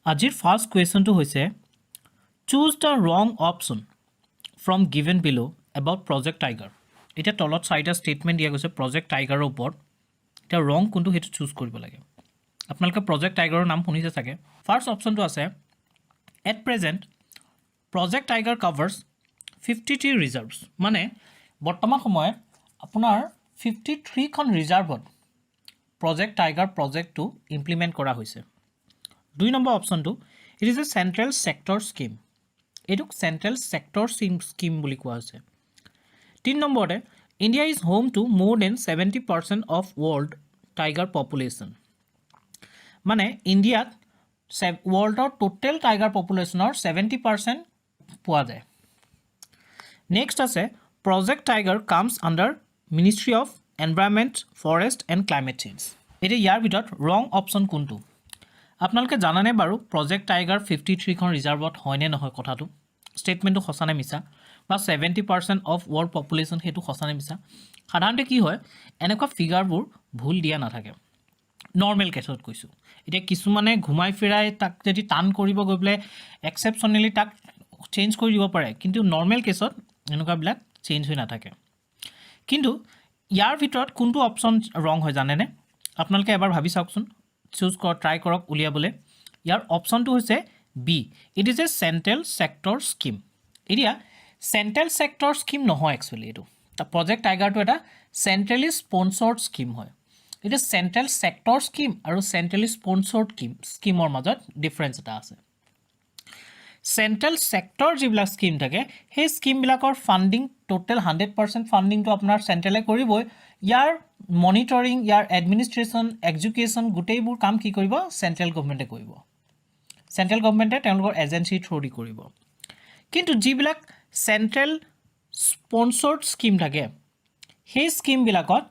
আজিৰ ফাৰ্ষ্ট কুৱেশ্যনটো হৈছে choose the ৰং অপশ্যন ফ্ৰম গিভেন বিলো এবাউট প্ৰজেক্ট টাইগাৰ। এতিয়া তলত চাৰিটা ষ্টেটমেণ্ট দিয়া গৈছে প্ৰজেক্ট টাইগাৰৰ ওপৰত। এতিয়া ৰং কোনটো সেইটো চুজ কৰিব লাগে। আপোনালোকে প্ৰজেক্ট টাইগাৰৰ নাম শুনিছে চাগে। ফাৰ্ষ্ট অপশ্যনটো আছে at present Project Tiger covers 53 reserves, মানে বৰ্তমান সময়ত আপোনাৰ 53খন ৰিজাৰ্ভত প্ৰজেক্ট টাইগাৰ প্ৰজেক্টটো ইমপ্লিমেণ্ট কৰা হৈছে। 2 নম্বৰ অপশ্যনটো it is a central sector scheme, এইটোক চেণ্ট্ৰেল ছেক্টৰ স্কিম বুলি কোৱা হৈছে। 3 নম্বৰতে India is home to more than 70% of world tiger population, মানে ইণ্ডিয়াত ৱৰ্ল্ডৰ টোটেল টাইগাৰ পপুলেশ্যনৰ 70% পোৱা যায়। নেক্সট আছে project tiger comes under ministry of environment forest and climate change. এতিয়া ইয়াৰ ভিতৰত ৰং অপশ্যন কোনটো? আপোনালোকে জানানে বাৰু প্ৰজেক্ট টাইগাৰ 53খন ৰিজাৰ্ভত হয়নে নহয় কথাটো? ষ্টেটমেণ্টটো সঁচা নে মিছা? বা 70% অফ ৱৰ্ল্ড পপুলেশ্যন সেইটো সঁচা নে মিছা? সাধাৰণতে কি হয় এনেকুৱা ফিগাৰবোৰ ভুল দিয়া নাথাকে। নৰ্মেল কেছত কৈছোঁ। এতিয়া কিছুমানে ঘুমাই ফিৰাই তাক যদি টান কৰিব গৈ পেলাই এক্সেপশ্যনেলি তাক চেঞ্জ কৰি দিব পাৰে, কিন্তু নৰ্মেল কেছত এনেকুৱাবিলাক চেঞ্জ হৈ নাথাকে। কিন্তু ইয়াৰ ভিতৰত কোনটো অপশ্যন ৰং হয় জানেনে? আপোনালোকে এবাৰ ভাবি চাওকচোন, চুজ ট্ৰাই কৰক উলিয়াবলৈ। ইয়াৰ অপশ্যনটো হৈছে B, it is a central sector scheme. এতিয়া চেণ্ট্ৰেল ছেক্টৰ স্কিম নহয় একচুৱেলি, এইটো প্ৰজেক্ট টাইগাৰটো এটা চেণ্ট্ৰেলি স্পনচৰ্ড স্কিম হয়। এতিয়া চেণ্ট্ৰেল ছেক্টৰ স্কিম আৰু চেণ্ট্ৰেলি স্পনচৰ্ড স্কিমৰ মাজত ডিফাৰেঞ্চ এটা আছে। চেণ্ট্ৰেল ছেক্টৰ যিবিলাক স্কিম থাকে সেই স্কিমবিলাকৰ ফাণ্ডিং টোটেল 100% ফাণ্ডিংটো আপোনাৰ চেণ্ট্ৰেলে কৰিবই। ইয়াৰ মনিটৰিং, ইয়াৰ এডমিনিষ্ট্ৰেশ্যন, এক্সিকিউশ্যন গোটেইবোৰ কাম কি কৰিব? চেণ্ট্ৰেল গভমেণ্টে কৰিব। চেণ্ট্ৰেল গভমেণ্টে তেওঁলোকৰ এজেঞ্চিৰ থ্ৰুদি কৰিব। কিন্তু যিবিলাক চেণ্ট্ৰেল স্পনচৰ্ড স্কিম থাকে সেই স্কিমবিলাকত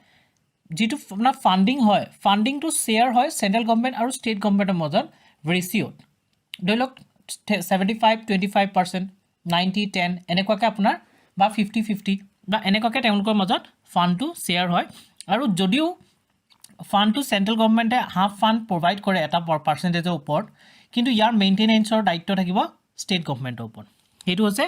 যিটো আপোনাৰ ফাণ্ডিং হয়, ফাণ্ডিংটো শ্বেয়াৰ হয় চেণ্ট্ৰেল গভমেণ্ট আৰু ষ্টেট গভমেণ্টৰ মাজত ৰেচিঅ'ত। ধৰি লওক 75-25%, 90-10 এনেকুৱাকৈ আপোনাৰ বা 50-50 বা এনেকুৱাকৈ তেওঁলোকৰ মাজত ফাণ্ডটো শ্বেয়াৰ হয়। আৰু যদিও ফাণ্ডটো চেণ্ট্ৰেল গভমেণ্টে হাফ ফাণ্ড প্ৰভাইড কৰে এটা পাৰ্চেণ্টেজৰ ওপৰত, কিন্তু ইয়াৰ মেইনটেনেঞ্চৰ দায়িত্ব থাকিব ষ্টেট গভমেণ্টৰ ওপৰত। সেইটো হৈছে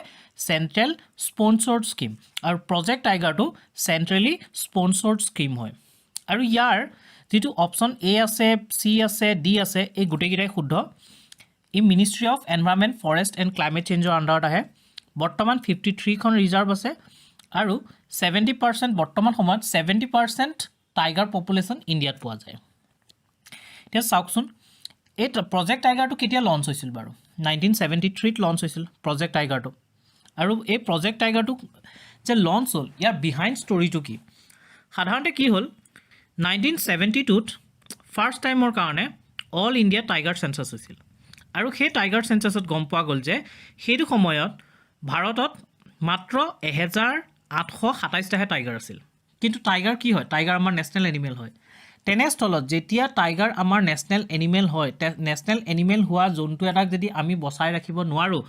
চেণ্ট্ৰেল স্পনচৰ্ড স্কিম, আৰু প্ৰজেক্ট টাইগাৰটো চেণ্ট্ৰেলি স্পনচৰ্ড স্কিম হয়। আৰু ইয়াৰ যিটো অপশ্যন এ আছে, চি আছে, ডি আছে, এই গোটেইকেইটাই শুদ্ধ। ই ministry of environment forest and climate চেঞ্জৰ আণ্ডাৰত আহে। বৰ্তমান 53খন ৰিজাৰ্ভ আছে আৰু 70% বৰ্তমান সময়ত 70% টাইগাৰ পপুলেশ্যন ইণ্ডিয়াত পোৱা যায়। এতিয়া চাওকচোন, এই প্ৰজেক্ট টাইগাৰটো কেতিয়া লঞ্চ হৈছিল বাৰু? 1973ত লঞ্চ হৈছিল প্ৰজেক্ট টাইগাৰটো। আৰু এই প্ৰজেক্ট টাইগাৰটো যে লঞ্চ হ'ল, ইয়াৰ বিহাইণ্ড ষ্টৰিটো কি? সাধাৰণতে কি হ'ল, 1972ত ফাৰ্ষ্ট টাইমৰ কাৰণে অল ইণ্ডিয়া টাইগাৰ চেঞ্চাছ হৈছিল। আৰু সেই টাইগাৰ চেঞ্চাছত গম পোৱা গ'ল যে সেইটো সময়ত ভাৰতত মাত্ৰ 1827টাহে টাইগাৰ আছিল। কিন্তু টাইগাৰ কি হয়? টাইগাৰ আমাৰ নেশ্যনেল এনিমেল হয়। তেনেস্থলত যেতিয়া টাইগাৰ আমাৰ নেশ্যনেল এনিমেল হয়, নেশ্যনেল এনিমেল হোৱা জন্তু এটাক যদি আমি বচাই ৰাখিব নোৱাৰোঁ,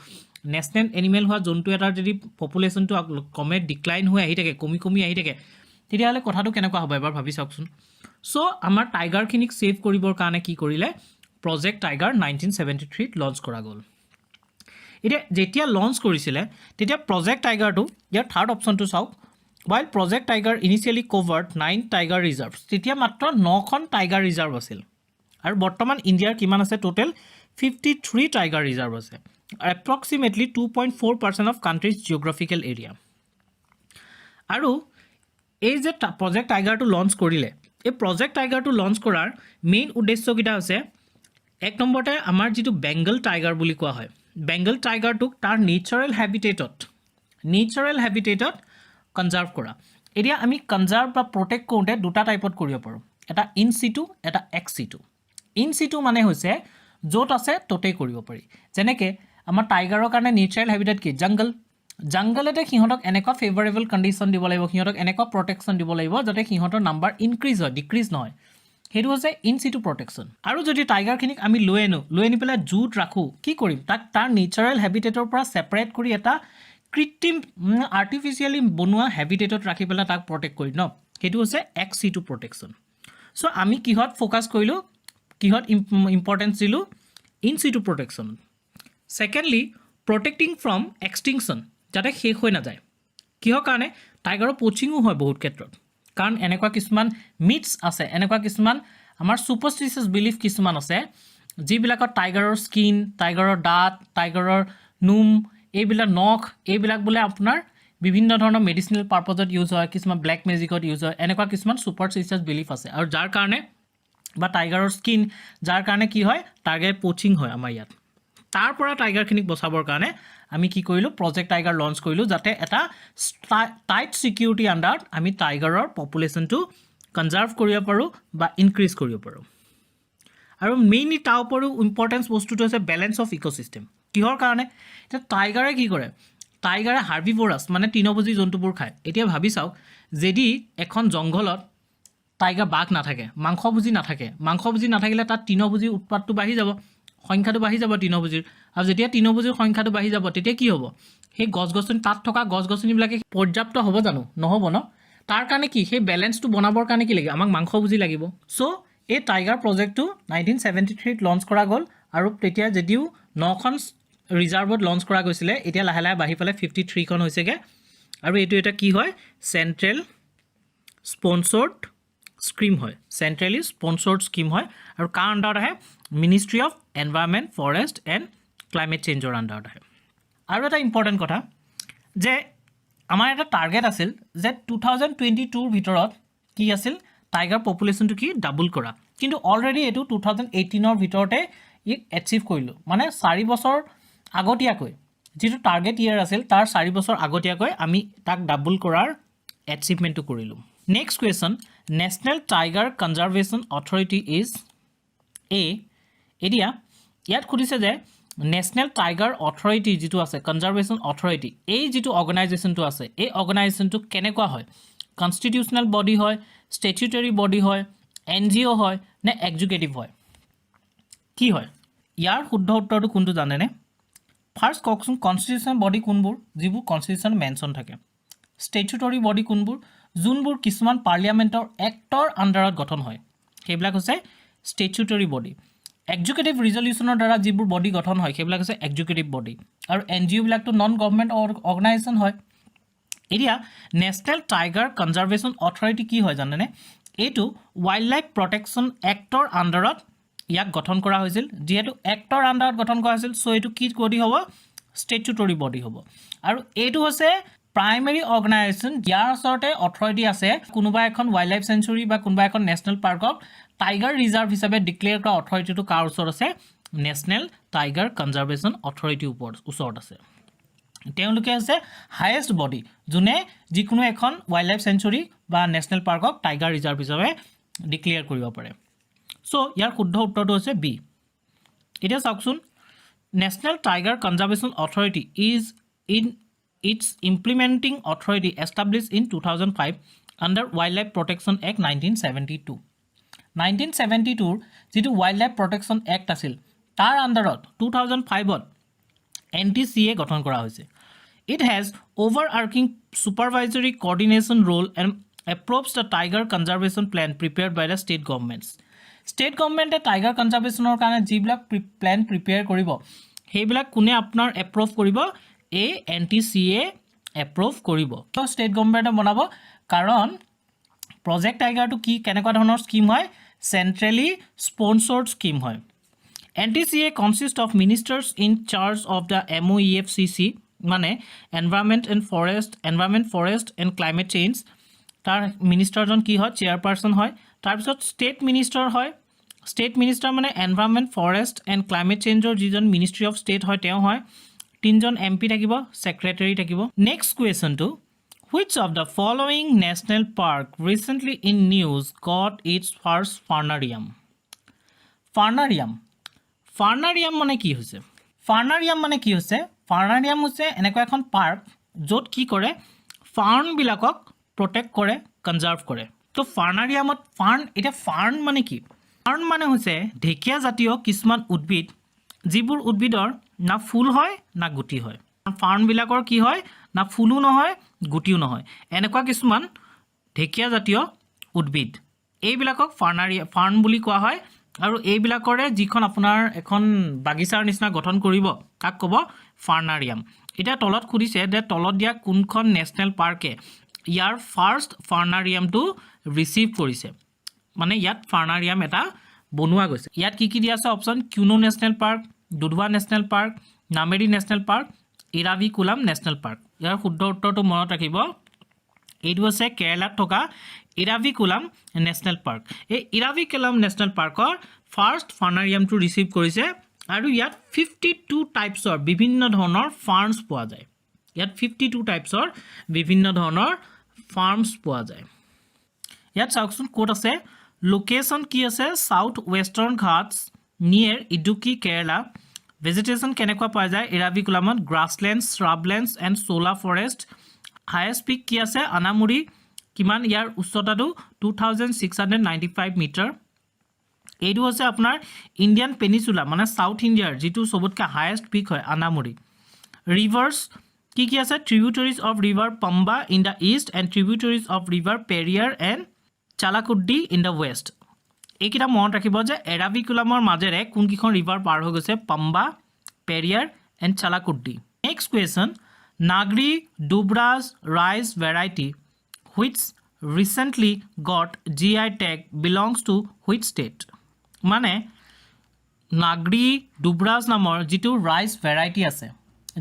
নেশ্যনেল এনিমেল হোৱা জন্তু এটাৰ যদি পপুলেশ্যনটো কমে ডিক্লাইন হৈ আহি থাকে, কমি আহি থাকে, তেতিয়াহ'লে কথাটো কেনেকুৱা হ'ব এবাৰ ভাবি চাওকচোন। চ' আমাৰ টাইগাৰখিনিক ছেভ কৰিবৰ কাৰণে কি কৰিলে? প্ৰজেক্ট টাইগাৰ 1973ত লঞ্চ কৰা গ'ল। এতিয়া যেতিয়া লঞ্চ কৰিছিলে তেতিয়া প্ৰজেক্ট টাইগাৰটো, ইয়াৰ থাৰ্ড অপশ্যনটো চাওক, while project tiger initially covered 9 tiger reserve, তেতিয়া মাত্ৰ 9খন টাইগাৰ ৰিজাৰ্ভ আছিল। আৰু বৰ্তমান ইণ্ডিয়াৰ কিমান আছে? টোটেল 53 টাইগাৰ ৰিজাৰ্ভ আছে, approximately 2.4% of countries geographical area. আৰু এই যে প্ৰজেক্ট টাইগাৰটো লঞ্চ কৰিলে, এই প্ৰজেক্ট টাইগাৰটো লঞ্চ কৰাৰ মেইন উদ্দেশ্যকেইটা হৈছে, এক নম্বৰতে আমাৰ যিটো বেংগল টাইগাৰ বুলি কোৱা হয়, বেংগল টাইগাৰটোক তাৰ নেচাৰেল হেবিটেটত কনজাৰ্ভ কৰা। এতিয়া আমি কনজাৰ্ভ বা প্ৰটেক্ট কৰোঁতে দুটা টাইপত কৰিব পাৰোঁ, এটা ইন চিটু, এটা এক্স চিটু। ইন চিটু মানে হৈছে য'ত আছে ত'তেই কৰিব পাৰি। যেনেকৈ আমাৰ টাইগাৰৰ কাৰণে নেচাৰেল হেবিটেট কি? জংগলতে সিহঁতক এনেকুৱা ফেভাৰেবল কণ্ডিশ্যন দিব লাগিব, সিহঁতক এনেকুৱা প্ৰটেকশ্যন দিব লাগিব যাতে সিহঁতৰ নাম্বাৰ ইনক্ৰিজ হয়, ডিক্ৰিজ নহয়। সেইটো হৈছে ইন চিটু প্ৰটেকশ্যন। আৰু যদি টাইগাৰখিনিক আমি লৈ আনি পেলাই জুত ৰাখোঁ, কি কৰিম? তাক তাৰ নেচাৰেল হেবিটেটৰ পৰা ছেপাৰেট কৰি এটা কৃত্ৰিম আৰ্টিফিচিয়েলি বনোৱা হেবিটেটত ৰাখি পেলাই তাক প্ৰটেক্ট কৰিম ন, সেইটো হৈছে এক্স চিটু প্ৰটেকশ্যন। চ' আমি কিহত ফ'কাছ কৰিলোঁ, কিহত ইম্পৰ্টেঞ্চ দিলোঁ? In situ protection secondly protecting from extinction যাতে শেষ হৈ নাযায় কিহৰ কাৰণে টাইগাৰৰ পোচিংও হয় বহুত ক্ষেত্ৰত কাৰণ এনেকুৱা কিছুমান মিথছ আছে এনেকুৱা কিছুমান আমাৰ সুপাৰষ্টিচিয়াছ বিলিফ কিছুমান আছে যিবিলাকৰ টাইগাৰৰ স্কিন টাইগাৰৰ দাঁত টাইগাৰৰ নোম এইবিলাক নখ এইবিলাক বোলে আপোনাৰ বিভিন্ন ধৰণৰ মেডিচিনেল পাৰপজত ইউজ হয় কিছুমান ব্লেক মেজিকত ইউজ হয় এনেকুৱা কিছুমান সুপাৰষ্টিচিয়াছ বিলিফ আছে আৰু যাৰ কাৰণে বা টাইগাৰৰ স্কিন যাৰ কাৰণে কি হয় টাইগাৰ পোচিং হয় আমাৰ ইয়াত তাৰ পৰা টাইগাৰখিনিক বচাবৰ কাৰণে আমি কি কৰিলোঁ প্ৰজেক্ট টাইগাৰ লঞ্চ কৰিলোঁ যাতে এটা টাইট সিকিউৰিটি আণ্ডাৰত আমি টাইগাৰৰ পপুলেশ্যনটো কনজাৰ্ভ কৰিব পাৰোঁ বা ইনক্ৰিজ কৰিব পাৰোঁ আৰু মেইনলি তাৰ উপৰিও ইম্পৰ্টেঞ্চ বস্তুটো হৈছে বেলেঞ্চ অফ ইক'চিষ্টেম কিহৰ কাৰণে এতিয়া টাইগাৰে কি কৰে টাইগাৰে হাৰ্বিভৰাছ মানে তৃণভোজী জন্তুবোৰ খায় এতিয়া ভাবি চাওক যদি এখন জংঘলত টাইগাৰ বাঘ নাথাকে মাংসভোজী নাথাকিলে তাত তৃণভোজীৰ উৎপাতটো বাঢ়ি যাব সংখ্যাটো বাঢ়ি যাব তৃণভোজীৰ আৰু যেতিয়া তৃণভোজীৰ সংখ্যাটো বাঢ়ি যাব তেতিয়া কি হ'ব সেই গছ-গছনি তাত থকা গছ-গছনিবিলাকে পৰ্যাপ্ত হ'ব জানো নহ'ব ন তাৰ কাৰণে কি সেই বেলেঞ্চটো বনাবৰ কাৰণে কি লাগে আমাক মাংসভোজী লাগিব চ' এই টাইগাৰ প্ৰজেক্টটো 1973ত লঞ্চ কৰা গ'ল আৰু তেতিয়া যদিও 9খন ৰিজাৰ্ভত লঞ্চ কৰা গৈছিলে এতিয়া লাহে লাহে বাঢ়ি পেলাই 53খন হৈছেগৈ আৰু এইটো এটা কি হয় চেণ্ট্ৰেল স্পন্সৰ্ড স্কিম হয় চেণ্ট্ৰেলি স্পন্সৰ্ড স্কিম হয় আৰু কাৰ আণ্ডাৰত আহে ministry of environment forest and climate চেঞ্জৰ আণ্ডাৰত আহে আৰু এটা ইম্পৰ্টেণ্ট কথা যে আমাৰ এটা টাৰ্গেট আছিল যে 2022ৰ ভিতৰত কি আছিল টাইগাৰ পপুলেশ্যনটো কি ডাবল কৰা কিন্তু অলৰেডি এইটো 2018ৰ ভিতৰতে ই এচিভ কৰিলোঁ মানে 4 বছৰ আগতীয়াকৈ যিটো টাৰ্গেট ইয়েৰ আছিল তাৰ 4 বছৰ আগতীয়াকৈ আমি তাক ডাবল কৰাৰ এচিভমেণ্টটো কৰিলোঁ next question national Tiger Conservation Authority is এতিয়া ইয়াত সুধিছে যে নেশ্যনেল টাইগাৰ অথৰিটি যিটো আছে কনজাৰ্ভেশ্যন অথৰিটি এই যিটো অৰ্গেনাইজেশ্যনটো আছে এই অৰ্গেনাইজেশ্যনটো কেনেকুৱা হয় কনষ্টিটিউচনেল বডি হয় ষ্টেচুটৰী বডি হয় NGO হয় নে এক্সিকিউটিভ হয় কি হয় ইয়াৰ শুদ্ধ উত্তৰটো কোনটো জানেনে ফাৰ্ষ্ট কওকচোন কনষ্টিটিউচনেল বডি কোনবোৰ যিবোৰ কনষ্টিটিউচন মেনশ্যন থাকে ষ্টেচুটৰী বডি কোনবোৰ যোনবোৰ কিছুমান পাৰ্লিয়ামেণ্টৰ এক্টৰ আণ্ডাৰত গঠন হয় সেইবিলাক হৈছে ষ্টেচুটৰী বডি এক্সিকিউটিভ ৰিজলিউশ্যনৰ দ্বাৰা যিবোৰ বডি গঠন হয় সেইবিলাক হৈছে এক্সিকিউটিভ বডি আৰু NGO বিলাকটো নন গভৰ্ণমেণ্ট অৰ্গেনাইজেশ্যন হয় এতিয়া নেশ্যনেল টাইগাৰ কনজাৰ্ভেশ্যন অথৰিটি কি হয় জানেনে এইটো ৱাইল্ড লাইফ প্ৰটেকশ্যন এক্টৰ আণ্ডাৰত ইয়াক গঠন কৰা হৈছিল যিহেতু এক্টৰ আণ্ডাৰত গঠন কৰা হৈছিল চ' এইটো কি বডি হ'ব ষ্টেচুটৰী বডি হ'ব আৰু এইটো হৈছে প্ৰাইমেৰী অৰ্গেনাইজেশ্যন যাৰ ওচৰতে অথৰিটি আছে কোনোবা এখন ৱাইল্ড লাইফ চেঞ্চুৰী বা কোনোবা এখন নেশ্যনেল পাৰ্কক টাইগাৰ ৰিজাৰ্ভ হিচাপে ডিক্লেয়াৰ কৰা অথৰিটিটো কাৰ ওচৰত আছে নেশ্যনেল টাইগাৰ কনজাৰ্ভেশ্যন অথৰিটিৰ ওচৰত আছে তেওঁলোকে আছে হায়েষ্ট বডি যোনে যিকোনো এখন ৱাইল্ড লাইফ চেঞ্চুৰী বা নেশ্যনেল পাৰ্কক টাইগাৰ ৰিজাৰ্ভ হিচাপে ডিক্লেয়াৰ কৰিব পাৰে চ' ইয়াৰ শুদ্ধ উত্তৰটো হৈছে বি এতিয়া চাওকচোন National Tiger Conservation Authority is in its implementing authority established in 2005 under Wild Life Protection Act 1972 1972ৰ যিটো ৱাইল্ড লাইফ প্ৰটেকশ্যন এক্ট আছিল তাৰ আণ্ডাৰত 2005ত NTCA গঠন কৰা হৈছে it has overarching supervisory coordination role and approves the tiger conservation plan prepared by the state governments state গভৰ্ণমেণ্টে tiger কনজাৰ্ভেশ্যনৰ কাৰণে যিবিলাক প্লেন প্ৰিপেয়াৰ কৰিব সেইবিলাক কোনে আপোনাৰ এপ্ৰুভ কৰিব এই NTCA এপ্ৰুভ কৰিব তো ষ্টেট গভৰ্ণমেণ্টে বনাব কাৰণ প্ৰজেক্ট টাইগাৰটো কি কেনেকুৱা ধৰণৰ স্কিম হয় চেণ্ট্ৰেলি স্পন্সৰ্ড স্কিম হয় NTCA consists of ministers in charge of the MOEFCC মানে environment forest and climate change তাৰ মিনিষ্টাৰজন কি হয় চেয়াৰপাৰ্চন হয় তাৰপিছত ষ্টেট মিনিষ্টাৰ হয় ষ্টেট মিনিষ্টাৰ মানে এনভাইৰনমেণ্ট ফৰেষ্ট এণ্ড ক্লাইমেট চেঞ্জৰ যিজন মিনিষ্ট্ৰী অফ ষ্টেট হয় তেওঁ হয় 3জন MP থাকিব ছেক্ৰেটাৰী থাকিব নেক্সট কুৱেশ্যনটো which of the following national park recently in news got its first farnarium ফাৰ্ণাৰিয়াম মানে কি হৈছে ফাৰ্ণাৰিয়াম হৈছে এনেকুৱা এখন পাৰ্ক য'ত কি কৰে ফাৰ্ণবিলাকক প্ৰটেক্ট কৰে কনজাৰ্ভ কৰে তো ফাৰ্ণাৰিয়ামত ফাৰ্ণ মানে কি ফাৰ্ণ মানে হৈছে ঢেকীয়া জাতীয় কিছুমান উদ্ভিদ যিবোৰ উদ্ভিদৰ না ফুল হয় না গুটি হয় ফাৰ্ণবিলাকৰ কি হয় না ফুলো নহয় গুটিও নহয় এনেকুৱা কিছুমান ঢেকীয়া জাতীয় উদ্ভিদ এইবিলাকক ফাৰ্ণ বুলি কোৱা হয় আৰু এইবিলাকৰে যিখন আপোনাৰ এখন বাগিচাৰ নিচিনা গঠন কৰিব কাক ক'ব ফাৰ্নাৰিয়াম এতিয়া তলত খুদিছে যে তলত দিয়া কোনখন নেশ্যনেল পাৰ্কে ইয়াৰ ফাৰ্ষ্ট ফাৰ্নাৰিয়ামটো ৰিচিভ কৰিছে মানে ইয়াত ফাৰ্নাৰিয়াম এটা বনোৱা গৈছে ইয়াত কি দিয়া আছে option Kuno national park Dudhwa national park Nameri national park Eravikulam national park ইয়াৰ শুদ্ধ উত্তৰটো মনত ৰাখিব এইটো আছে কেৰালাত থকা ইৰাভিকুলাম নেশ্যনেল পাৰ্ক এই ইৰাভিকুলাম নেশ্যনেল পাৰ্কৰ ফাৰ্ষ্ট ফাৰ্নাৰিয়ামটো ৰিচিভ কৰিছে আৰু ইয়াত 52 টাইপছৰ বিভিন্ন ধৰণৰ ফাৰ্মছ পোৱা যায় ইয়াত 52 টাইপছৰ বিভিন্ন ধৰণৰ ফাৰ্মছ পোৱা যায় ইয়াত চাওকচোন ক'ত আছে লোকেশ্যন কি আছে সাউথ ৱেষ্টাৰ্ণ ঘাটছ নিয়াৰ ইডুকি কেৰালা ভেজিটেশ্যন কেনেকুৱা পোৱা যায় ইৰাভিকুলামত গ্ৰাছলেণ্ডছ শ্ৰাবলেণ্ডছ এণ্ড সোলা ফৰেষ্ট হায়েষ্ট পিক কি আছে আনামুৰি কিমান ইয়াৰ উচ্চতাটো 2695 মিটাৰ এইটো হৈছে আপোনাৰ ইণ্ডিয়ান পেনিচুলা মানে সাউথ ইণ্ডিয়াৰ যিটো সবতকৈ হায়েষ্ট পিক হয় আনামুৰি ৰিভাৰ্ছ কি আছে tributaries of river Pamba in the east and tributaries of river Periyar and Chalakudy in the west এইকেইটা মনত ৰাখিব যে এৰাভিকুলামৰ মাজেৰে কোনকেইখন ৰিভাৰ পাৰ হৈ গৈছে Pamba Periyar and Chalakudy next question Nagri Dubraj rice variety which recently got GI tag belongs to which state মানে নাগৰি ডুব্ৰাজ নামৰ যিটো ৰাইচ ভেৰাইটি আছে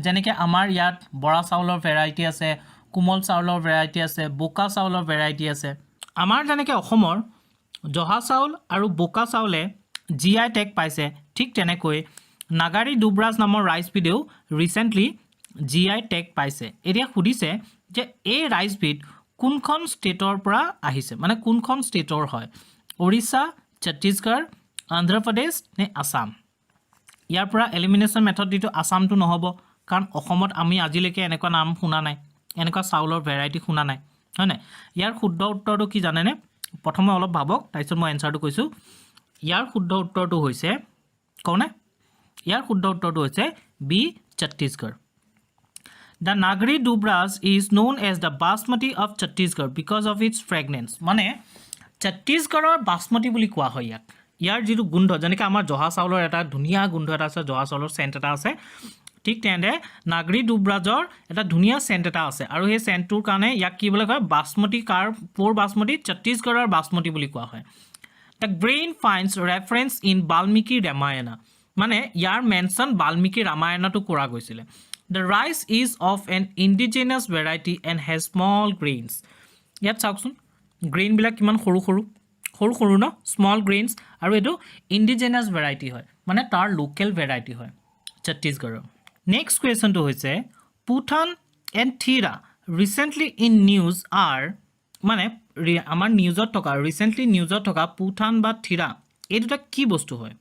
যেনেকৈ আমাৰ ইয়াত বৰা চাউলৰ ভেৰাইটি আছে কোমল চাউলৰ ভেৰাইটি আছে বোকা চাউলৰ ভেৰাইটি আছে আমাৰ যেনেকৈ অসমৰ জহা চাউল আৰু বোকা চাউলে GI টেগ পাইছে ঠিক তেনেকৈ নাগৰি ডুব্ৰাজ নামৰ ৰাইচবিধেও ৰিচেণ্টলি GI টেগ পাইছে এতিয়া সুধিছে যে এই ৰাইচবিধ কোনখন ষ্টেটৰ পৰা আহিছে মানে কোনখন ষ্টেটৰ হয় ওড়িশা ছত্তীশগড় অন্ধ্ৰপ্ৰদেশ নে আসাম ইয়াৰ পৰা এলিমিনেশ্যন মেথড দিটো আসামটো নহ'ব কাৰণ অসমত আমি আজিলৈকে এনেকুৱা নাম শুনা নাই এনেকুৱা চাউলৰ ভেৰাইটি শুনা নাই হয় নাই ইয়াৰ শুদ্ধ উত্তৰটো কি জানেনে প্ৰথমে অলপ ভাবক তাৰপিছত মই এনসাৰটো কৈছোঁ ইয়াৰ শুদ্ধ উত্তৰটো হৈছে কওনে ইয়াৰ শুদ্ধ উত্তৰটো হৈছে B Chhattisgarh The Nagari Dubras is known as the Basmati of Chhattisgarh because of its fragrance. মানে ছত্তীশগড়ৰ বাসমতি বুলি কোৱা হয় ইয়াৰ যিটো গোন্ধ যেনেকৈ আমাৰ জহা চাউলৰ এটা ধুনীয়া গোন্ধ এটা আছে জহা চাউলৰ চেণ্ট এটা আছে ঠিক তেনেদৰে নাগৰি ডুব্ৰাজৰ এটা ধুনীয়া চেণ্ট এটা আছে আৰু সেই চেণ্টটোৰ কাৰণে ইয়াক কি বুলি কয় বাসমতি প'ৰ বাসমতি ছত্তীশগড়ৰ বাসমতি বুলি কোৱা হয় The grain finds reference in Valmiki Ramayana. মানে ইয়াৰ মেনশ্যন বাল্মীকি ৰামায়ণতো কৰা গৈছিলে The rice is of an indigenous variety and has small grains. ইয়াত চাওকচোন গ্ৰেইনবিলাক কিমান সৰু সৰু ন স্মল গ্ৰেইনছ আৰু এইটো ইণ্ডিজেনাছ ভেৰাইটি হয় মানে তাৰ লোকেল ভেৰাইটি হয় ছত্তীশগড়ৰ নেক্সট কুৱেশ্যনটো হৈছে Puthan and Thira recently in news are মানে আমাৰ নিউজত থকা ৰিচেণ্টলি নিউজত থকা পুথান বা থিৰা এই দুটা কি বস্তু হয়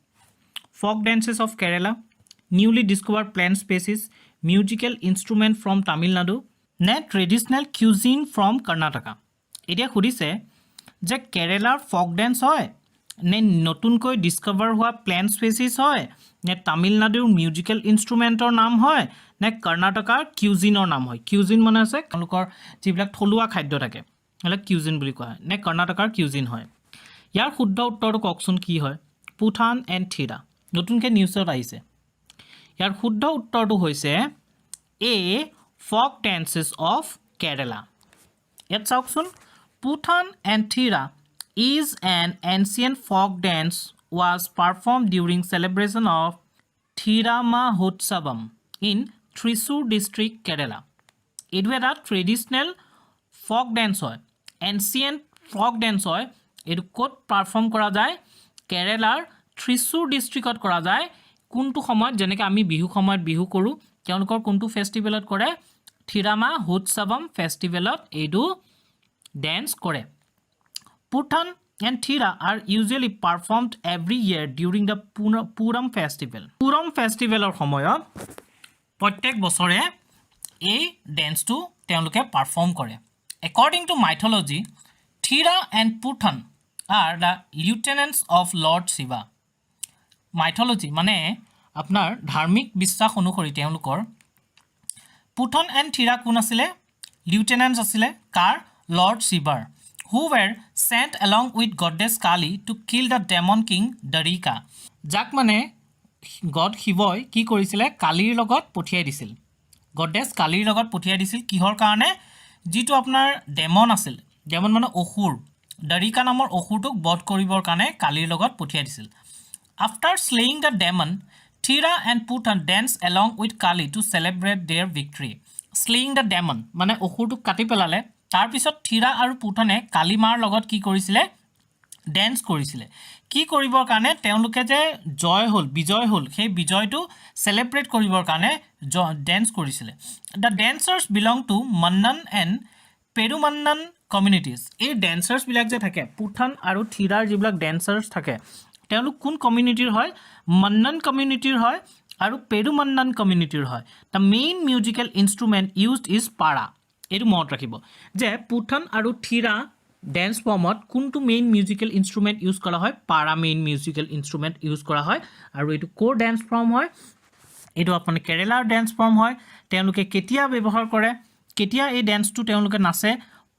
folk dances of Kerala newly discovered plant species musical instrument from Tamil Nadu নে ট্ৰেডিশ্যনেল কিউজিন ফ্ৰম কৰ্ণাটকা এতিয়া সুধিছে যে কেৰেলাৰ ফক ডেন্স হয় নে নতুনকৈ ডিস্কভাৰ হোৱা প্লেণ্ট স্পেচিছ হয় নে তামিলনাডুৰ মিউজিকেল ইনষ্ট্ৰুমেণ্টৰ নাম হয় নে কৰ্ণাটকাৰ কিউজিনৰ নাম হয় কিউজিন মানে আছে তেওঁলোকৰ যিবিলাক থলুৱা খাদ্য থাকে সেইবিলাক কিউজিন বুলি কোৱা হয় নে কৰ্ণাটকাৰ কিউজিন হয় ইয়াৰ শুদ্ধ উত্তৰটো কওকচোন কি হয় পুথান এণ্ড থিৰা নতুনকৈ নিউজত আহিছে ইয়াৰ শুদ্ধ উত্তৰটো হৈছে এ ফক ডেন্সেছ অফ কেৰেলা ইয়াত চাওকচোন পুথান and থিৰা is an ancient folk dance was performed during celebration of Thiramahotsavam in Thrissur district, Kerala. It was a traditional folk dance hoy, ancient folk dance hoy. It could perform kora jay Kerala Thrissur district ot kora jay. Kuntu samayot jeneke ami bihu samayot bihu koru, teolokor kuntu festival ot kore Thiramahotsavam festival ot edu dance kore. Puthan and Thira are usually performed every year during the Puram festival. Puram festivalor সময়ত প্ৰত্যেক বছৰে এই ডেন্সটো তেওঁলোকে perform কৰে According to mythology, Thira and Puthan are the lieutenants of Lord Shiva. Mythology মানে আপোনাৰ ধাৰ্মিক বিশ্বাস অনুসৰি তেওঁলোকৰ Puthan and Thira কোন আছিলে লিউটেনেন্টছ আছিলে কাৰ lord শিৱাৰ who were sent along with goddess Kali to kill the demon king Darika. যাক মানে গড শিৱই কি কৰিছিলে কালিৰ লগত পঠিয়াই দিছিল গডেছ কালিৰ লগত পঠিয়াই দিছিল কিহৰ কাৰণে যিটো আপোনাৰ ডেমন আছিল ডেমন মানে অসুৰ দাৰিকা নামৰ অসুৰটোক বধ কৰিবৰ কাৰণে কালিৰ লগত পঠিয়াই দিছিল after slaying the demon Thira and Putan dance along with Kali to celebrate their victory slaying the demon মানে অসুৰটোক কাটি পেলালে তাৰ পিছত থিৰা আৰু পুটানে কালিমাৰ লগত কি কৰিছিলে ড্যান্স কৰিছিলে কি কৰিবৰ কাৰণে তেওঁলোকে যে জয় হ'ল বিজয় হ'ল সেই বিজয়টো সেলিব্ৰেট কৰিবৰ কাৰণে ড্যান্স কৰিছিলে the dancers belong to Mannan and Perumannan communities এই dancers বিলাক যে থাকে পুঠান আৰু থিৰাৰ যিবিলাক dancers থাকে তেওঁলোক কোন কমিউনিটিৰ হয় মন্নন কমিউনিটিৰ হয় আৰু পেৰুমন্নন কমিউনিটিৰ হয় the main musical instrument used is para এটো মনত ৰাখিব যে পুঠান আৰু থিৰা ড্যান্স ফৰ্মত কোনটো মেইন মিউজিক্যাল ইনস্ট্ৰুমেন্ট ইউজ কৰা হয় পাৰা মেইন মিউজিক্যাল ইনস্ট্ৰুমেন্ট ইউজ কৰা হয় আৰু এটো কোৰ ড্যান্স ফৰ্ম হয় এটো আপুনি কেৰালাৰ ড্যান্স ফৰ্ম হয় তেওঁলোকে কেতিয়া ব্যৱহাৰ কৰে কেতিয়া এই ড্যান্সটো তেওঁলোকে নাচে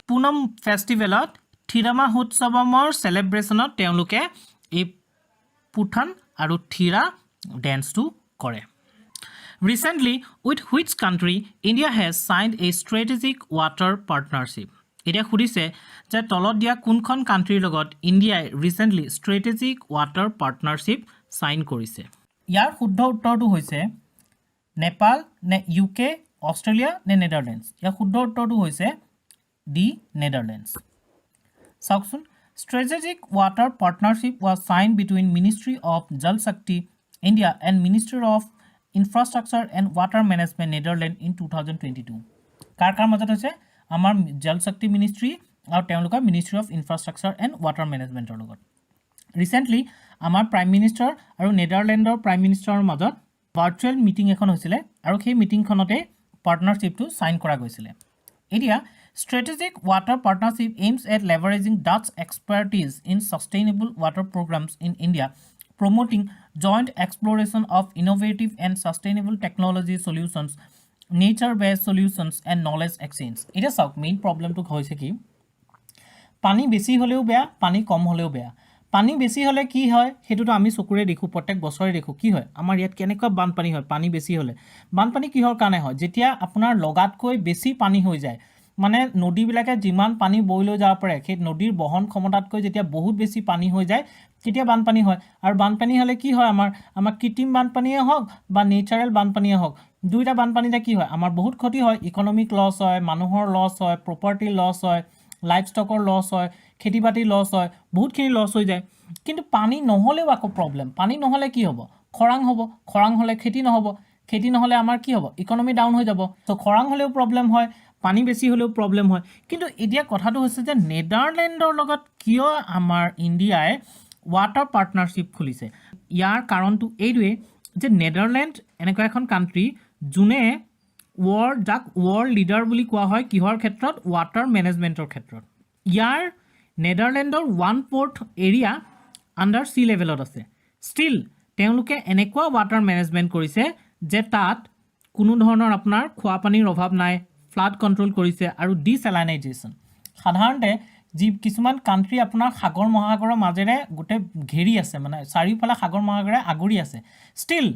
পুনম ফেষ্টিভেলত থিৰামা উৎসৱমৰ সেলিব্ৰেশনত তেওঁলোকে এই পুঠান আৰু থিৰা ড্যান্সটো কৰে Recently, with which country India has signed a strategic water partnership? এতিয়া খুদিছে যে তলত দিয়া কোনখন কান্ট্ৰিৰ লগত ইণ্ডিয়াই ৰিসেন্টলি স্ট্ৰেটেজিক ওয়াটাৰ পাৰ্টনাৰশ্বিপ সাইন কৰিছে ইয়াৰ শুদ্ধ উত্তৰটো হৈছে নেপাল নে ইউকে অষ্ট্ৰেলিয়া নে নেদাৰল্যান্ডছ ইয়াৰ শুদ্ধ উত্তৰটো হৈছে ডি নেদাৰল্যান্ডছ চাওকচোন strategic water partnership was signed between Ministry of Jal Shakti India and Ministry of Infrastructure and Water Management Netherlands in 2022 কাৰ মাজত হৈছে আমাৰ জল শক্তি মিনিষ্ট্ৰি আৰু তেওঁলোকৰ ministry of infrastructure and water মেনেজমেণ্টৰ লগত ৰিসেন্টলি আমাৰ প্ৰাইম মিনিষ্টাৰ আৰু নেদাৰল্যাণ্ডৰ প্ৰাইম মিনিষ্টাৰৰ মাজত ভাৰ্চুৱেল মিটিং এখন হৈছিল আৰু সেই মিটিংখনতে পাৰ্টনাৰশ্বিপটো সাইন কৰা গৈছিল এতিয়া strategic water partnership aims at leveraging Dutch expertise in sustainable water programs in India promoting joint exploration of innovative and sustainable technology solutions nature based solutions and knowledge exchange এটা সাউক main প্ৰবলেমটো হৈছে কি পানী বেছি হলেও বেয়া পানী কম হলেও বেয়া পানী বেছি হলে কি হয় হেতুটো আমি চকুৰে দেখো প্ৰত্যেক বছৰে দেখো কি হয় আমাৰ ইয়াত কেনেকুৱা বানপানী হয় পানী বেছি হলে বানপানী কিহৰ কাৰণে হয় যেতিয়া আপোনাৰ লগাতকৈ বেছি পানী হৈ যায় মানে নদীবিলাকে যিমান পানী বৈ লৈ যাব পাৰে সেই নদীৰ বহন ক্ষমতাতকৈ যেতিয়া বহুত বেছি পানী হৈ যায় তেতিয়া বানপানী হয় আৰু বানপানী হলে কি হয় আমাৰ কৃত্ৰিম বানপানীয়ে হওক বা নেচাৰেল বানপানীয়ে হওক দুইটা বানপানীতে কি হয় আমাৰ বহুত ক্ষতি হয় ইকোনমিক লছ হয় মানুহৰ লছ হয় প্ৰপাৰ্টি লছ হয় লাইফ ষ্টকৰ লছ হয় খেতিবাতি লছ হয় বহুতখিনি লছ হৈ যায় কিন্তু পানী নহলেও আকৌ প্ৰবলেম পানী নহলে কি হ'ব খৰাং হলে খেতি নহলে আমাৰ কি হ'ব ইকোনমি ডাউন হৈ যাব সো খৰাং হলেও প্ৰবলেম হয় পানী বেছি হলেও প্ৰবলেম হয় কিন্তু এতিয়া কথাটো হৈছে যে নেদাৰল্যাণ্ডৰ লগত কিয় আমাৰ ইণ্ডিয়াই ওয়াটাৰ পাৰ্টনাৰশ্বিপ খুলিছে ইয়াৰ কাৰণটো এইটোৱে যে নেদাৰল্যাণ্ড এনেকুৱা এখন কান্ট্ৰি যোনে ওয়াৰ্ল্ড লিডাৰ বুলি কোৱা হয় কিহৰ ক্ষেত্ৰত ওয়াটাৰ মেনেজমেণ্টৰ ক্ষেত্ৰত ইয়াৰ নেদাৰল্যাণ্ডৰ 1/4 এৰিয়া আন্ডাৰ সি লেভেলত আছে ষ্টিল তেওঁলোকে এনেকুৱা ওয়াটাৰ মেনেজমেণ্ট কৰিছে যে তাত কোনো ধৰণৰ আপোনাৰ খোৱা পানীৰ অভাৱ নাই ফ্লাড কন্ট্ৰোল কৰিছে আৰু ডিসেলাইনাইজেশন সাধাৰণতে যি কিছুমান কান্ট্ৰি আপোনাৰ সাগৰ মহাসাগৰৰ মাজেৰে গোটে ঘেৰি আছে মানে চাৰিওফালে সাগৰ মহাসাগৰে আগৰি আছে ষ্টিল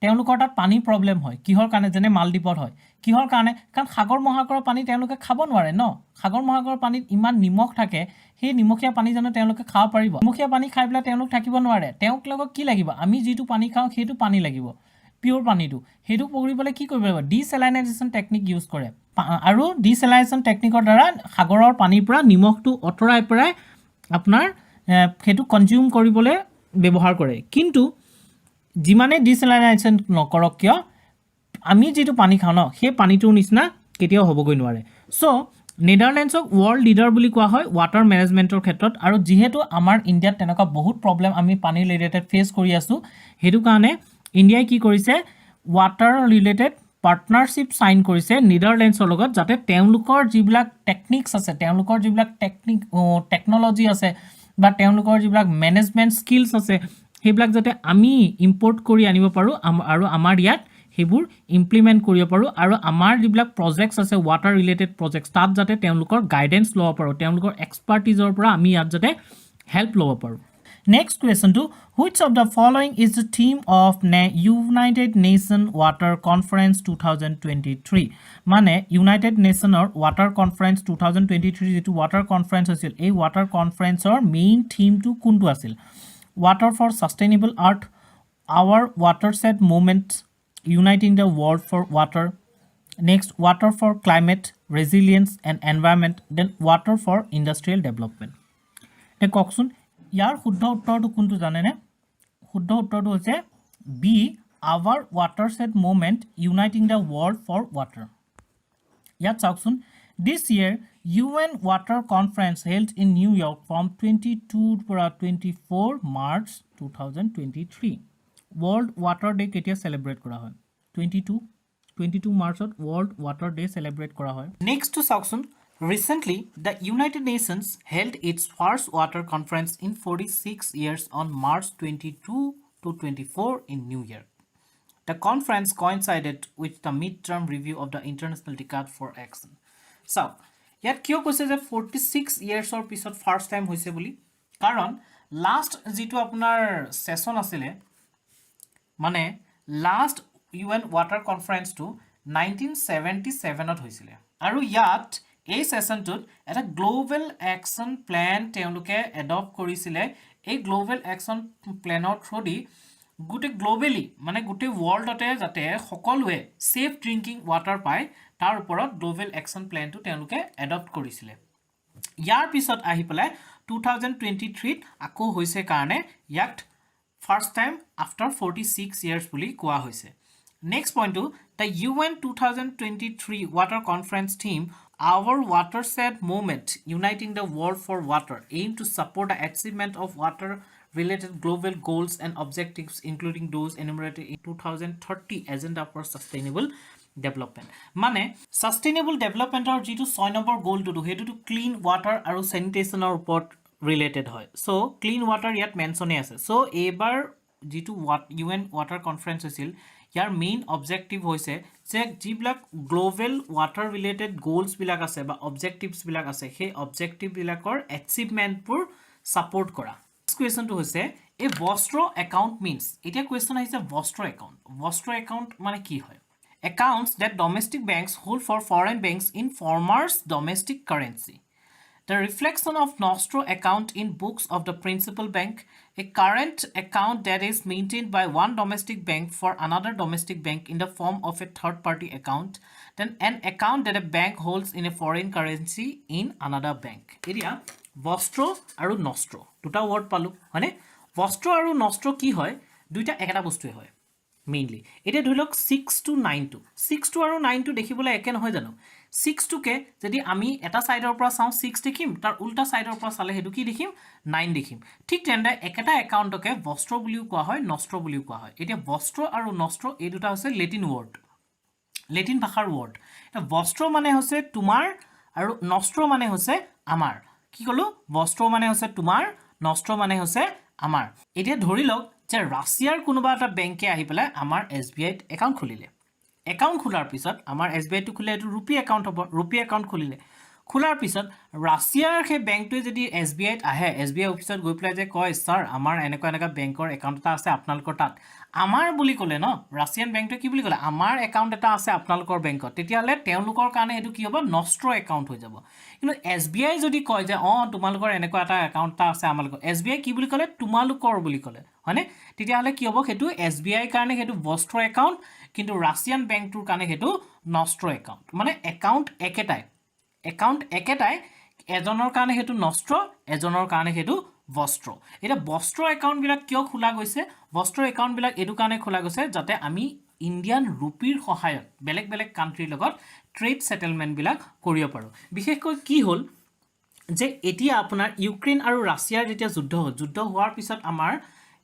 তেওঁলোকৰ তাত পানী প্ৰবলেম হয় কিহৰ কাৰণে যেনে মালদ্বীপত হয় কিহৰ কাৰণে কাৰণ সাগৰ মহাসাগৰৰ পানী তেওঁলোকে খাব নোৱাৰে ন সাগৰ মহাসাগৰৰ পানীত ইমান নিমখ থাকে সেই নিমখীয়া পানী জানো তেওঁলোকে খাব পাৰিব নিমখীয়া পানী খাই পেলাই তেওঁলোক থাকিব নোৱাৰে তেওঁলোকক কি লাগিব আমি যিটো পানী খাওঁ সেইটো পানী লাগিব পিওর পানীটো হেতু পগৰিবলৈ কি কৰিব লাগিব ডিসেলাইনাইজেশন টেকনিক ইউজ কৰে আৰু ডিসেলাইনেশন টেকনিকৰ দ্বাৰা সাগৰৰ পানীৰ পৰা নিমখটো অটৰাই পৰাই আপোনাৰ হেতু কনজিউম কৰিবলৈ ব্যৱহাৰ কৰে কিন্তু যিমানে ডিসেলাইনেশন নকৰক কিয় আমি যেটো পানী খাওঁ ন সেই পানীটোৰ নিচিনা কেতিয়াও হ'বগৈ নোৱাৰে সো নেদাৰল্যাণ্ডছক ওয়াৰ্ল্ড লিডাৰ বুলি কোৱা হয় ওয়াটাৰ মেনেজমেণ্টৰ ক্ষেত্ৰত আৰু যেহেতু আমাৰ ইণ্ডিয়াত তেনেকুৱা বহুত প্ৰবলেম আমি পানী ৰিলেটেড ফেস কৰি আছো হেতু কাৰণে ইণ্ডিয়াই কি কৰিছে ওয়াটাৰ ৰিলেটেড পাৰ্টনাৰশ্বিপ সাইন কৰিছে নেদাৰল্যাণ্ডছৰ লগত যাতে তেওঁলোকৰ যিবিলাক টেকনিক্স আছে তেওঁলোকৰ যিবিলাক টেকনলজি আছে বা তেওঁলোকৰ যিবিলাক মেনেজমেণ্ট স্কিলছ আছে সেইবিলাক যাতে আমি ইম্পৰ্ট কৰি আনিব পাৰো আৰু আমাৰ ইয়াত হেবোৰ ইমপ্লিমেন্ট কৰিব পাৰো আৰু আমাৰ যিবিলাক প্ৰজেক্টছ আছে ওয়াটাৰ ৰিলেটেড প্ৰজেক্টছ তাত যাতে তেওঁলোকৰ গাইডেন্স লব পাৰো তেওঁলোকৰ এক্সপাৰ্টিজৰ পৰা আমি ইয়াত যাতে হেল্প লব পাৰো Next question to which of the following is the theme of United Nations Water Conference 2023 মানে United Nations Water Conference 2023 যেটো water conference আছিল এই water conference main theme to কোনটো আছিল water for sustainable earth our watershed movement uniting the world for water next water for climate resilience and environment then water for industrial development তে ককচোন ইয়াৰ শুদ্ধ উত্তৰটো কোনটো জানেনে শুদ্ধ উত্তৰটো হৈছে B our watershed movement uniting the world for water ইয়াত চাওকচোন this year UN water conference held in New York from 22 পৰা 24 March 2023 World Water Day কেতিয়া সেলিব্ৰেট কৰা হয় 22 মাৰ্চত World Water Day সেলিব্ৰেট কৰা হয় নেক্সট টু চাওকচোন Recently, the United Nations held its first water conference in 46 years on March 22 to 24 in New York. The conference coincided with the midterm review of the International Decade for Action. So, yet kyo koise je 46 years or pisot first time hoise boli karon last jitu apunar session asile mane last UN water conference to 1977 ot hoisile aru yat এই সেশনটোত এটা global action plan তেওঁলোকে adopt কৰিছিলে এই global action প্ল্যানৰ through the গুটে globally মানে গুটে ওয়াৰ্ল্ডতে যাতে সকলোৱে safe drinking water পায় তাৰ ওপৰত গ্লোবাল অ্যাকশন প্ল্যানটো তেওঁলোকে এডপ্ট কৰিছিলে ইয়াৰ পিছত আহি পেলাই 2023 ত আকৌ হৈছে কাৰণে ইয়াক ফাৰ্স্ট টাইম আফটাৰ 46 ইয়াৰ্স বুলি কোৱা হৈছে next point to the UN 2023 water conference theme Our Watershed Movement Uniting the World for Water aim to support the achievement of water related global goals and objectives including those enumerated in 2030 agenda for sustainable development মানে sustainable development or যেটো 6 number গোল two হেতু clean water আৰু স্যানিটেশনৰ ওপৰত related হয় so clean water ইয়াত মেনশনে আছে so এবাৰ যেটো UN water conference আছিল ইয়াৰ মেইন অবজেক্টিভ হৈছে যে যিবিলাক গ্লোবাল ওয়াটাৰ ৰিলেটেড গোলস বিলাক আছে বা অবজেক্টিভস বিলাক আছে সেই অবজেক্টিভ বিলাকৰ এচিভমেন্টবোৰ সাপোৰ্ট কৰা কোৱেশ্চনটো হৈছে এ বস্ত্ৰ একাউন্ট মিন্স এটা কোৱেশ্চন আহিছে বস্ত্ৰ একাউন্ট মানে কি হয় accounts that domestic banks hold for foreign banks in former's domestic currency the reflection of nostro account in books of the principal bank a current account that is maintained by one domestic bank for another domestic bank in the form of a third party account then an account that a bank holds in a foreign currency in another bank eria vostro aru nostro duta word palu hane vostro aru nostro ki hoy duita ekata bostu hoy mainly এটা ধৰিলক 6 to 9 to 6 to আৰু 9 to দেখিবলৈ একে নহয় জানো 6 to কে যদি আমি এটা সাইডৰ পৰা চাও 6 দেখিম তাৰ উল্টা সাইডৰ পৰা চালে হেতু কি দেখিম 9 দেখিম ঠিক তেনে একটা একাউন্টকে বস্ত্ৰ বুলিও কোৱা হয় নস্ত্ৰ বুলিও কোৱা হয় এতিয়া বস্ত্ৰ আৰু নস্ত্ৰ এই দুটা হৈছে লেটিন ওয়াৰ্ড লেটিন ভাষাৰ ওয়াৰ্ড এটা বস্ত্ৰ মানে হৈছে তোমাৰ আৰু নস্ত্ৰ মানে হৈছে আমাৰ কি কলো বস্ত্ৰ মানে হৈছে তোমাৰ নস্ত্ৰ মানে হৈছে আমাৰ এতিয়া ধৰিলক যে ৰাছিয়াৰ কোনোবা এটা বেংকে আহি পেলাই আমাৰ এসবিআই একাউন্ট খুলিলে একাউন্ট খোলাৰ পিছত আমাৰ এসবিআই টো খুলে এটো ৰুপি একাউন্ট হ'ব ৰুপি একাউন্ট খুলিলে খোলাৰ পিছত ৰাছিয়াৰ হে বেংকটোৱে যদি এসবিআই আহে এসবিআই অফিচত গৈ পেলাই যে কয় স্যাৰ আমাৰ এনেকা বেংকৰ একাউন্ট এটা আছে আপোনালোকৰ তাত আমাৰ বুলি ক'লে ন ৰাছিয়ান বেংকটোৱে কি বুলি ক'লে আমাৰ একাউন্ট এটা আছে আপোনালোকৰ বেংকত তেতিয়ালে তেওঁলোকৰ কাৰণে এটো কি হ'ব নষ্ট একাউন্ট হৈ যাব কিন্তু এসবিআই যদি কয় যে তোমালোকৰ এনেকা এটা একাউন্ট এটা আছে আমালোকৰ এসবিআই কি বুলি ক'লে তোমালোকৰ বুলি ক'লে হয়নে তেতিয়ালে কি হ'ব হেতু এসবিআই কাৰণে হেতু বস্ত্ৰ একাউন্ট কিন্তু ৰাছিয়ান বেংকটোৰ কাৰণে হেতু নষ্ট একাউন্ট মানে একাউন্ট একেটাই এজনৰ কাৰণে হেতু নষ্ট এজনৰ কাৰণে হেতু বস্ত্ৰ এটা বস্ত্ৰ একাউন্ট বিলাক কিয় খোলা গৈছে বস্ত্ৰ একাউন্ট বিলাক এডু কাৰণে খোলা গৈছে যাতে আমি ইন্ডিয়ান ৰুপিৰ সহায়ত বেলেগ কান্ট্ৰিৰ লগত ট্ৰেড সেটেলমেন্ট বিলাক কৰিব পাৰো বিশেষকৈ কি হ'ল যে এতিয়া আপোনাৰ ইউক্ৰেইন আৰু ৰাছিয়াৰ যেতিয়া যুদ্ধ হোৱাৰ পিছত আমাৰ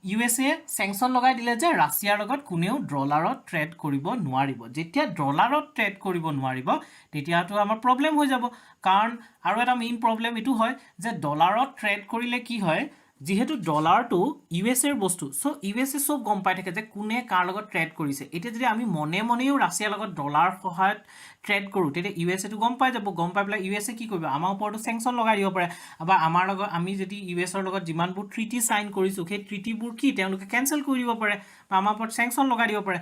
ইউএসএ স্যাংশন লগাই দিলে যে ৰাছিয়াৰ লগত কোনেও ডলাৰত ট্ৰেড কৰিব নোৱাৰিব যেতিয়া ডলাৰত ট্ৰেড কৰিব নোৱাৰিব তেতিয়াটো আমাৰ প্ৰবলেম হৈ যাব কাৰণ আৰু এটা মেইন প্ৰবলেম এটো হয় যে ডলাৰত ট্ৰেড কৰিলে কি হয় যেহেতু ডলাৰটো ইউএছএৰ বস্তু সো ইউএছএ সব গম পাই থাকে যে কোনে কাৰ লগত ট্ৰেড কৰিছে এতিয়া যদি আমি মনে মনেও ৰাছিয়াৰ লগত ডলাৰ সহায়ত ট্ৰেড কৰো তেতিয়া ইউএছএ টো গম পাই যাব গম পাই পেলাই ইউএছএ কি কৰিব আমাৰ ওপৰতো স্যাংচন লগাই দিব পাৰে বা আমাৰ লগত আমি যদি ইউএছৰ লগত যিমানবোৰ ট্ৰিটি সাইন কৰিছো সেই ট্ৰিটিবোৰ কি তেওঁলোকে কেনসেল কৰি দিব পাৰে বা আমাৰ ওপৰত স্যাংচন লগাই দিব পাৰে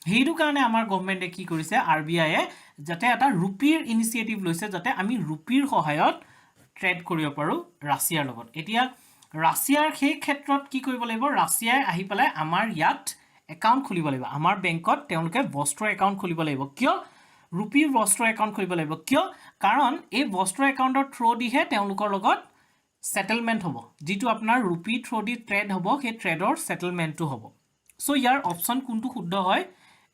হেইটো কাৰণে আমাৰ গভৰ্নমেন্টে কি কৰিছে আৰবিআই এ যাতে এটা ৰুপিৰ ইনিচিয়েটিভ লৈছে যাতে আমি ৰুপিৰ সহায়ত ট্ৰেড কৰিব পাৰো ৰাছিয়াৰ লগত এতিয়া ৰাছিয়াৰ সেই ক্ষেত্ৰত কি কৰিব লাগিব ৰাছিয়াই আহি পেলাই আমাৰ ইয়াত একাউন্ট খুলিব লাগিব আমাৰ বেংকত তেওঁলোকে বস্ত্ৰ একাউন্ট খুলিব লাগিব কিয় ৰুপিৰ বস্ত্ৰ একাউন্ট খুলিব লাগিব কিয় কাৰণ এই বস্ত্ৰ একাউন্টৰ থ্ৰু দিহে তেওঁলোকৰ লগত সেটেলমেন্ট হ'ব যেটো আপোনাৰ ৰুপি থ্ৰু দি ট্ৰেড হ'ব সেই ট্ৰেডৰ সেটেলমেন্টটো হ'ব সো ইয়াৰ অপচন কোনটো শুদ্ধ হয়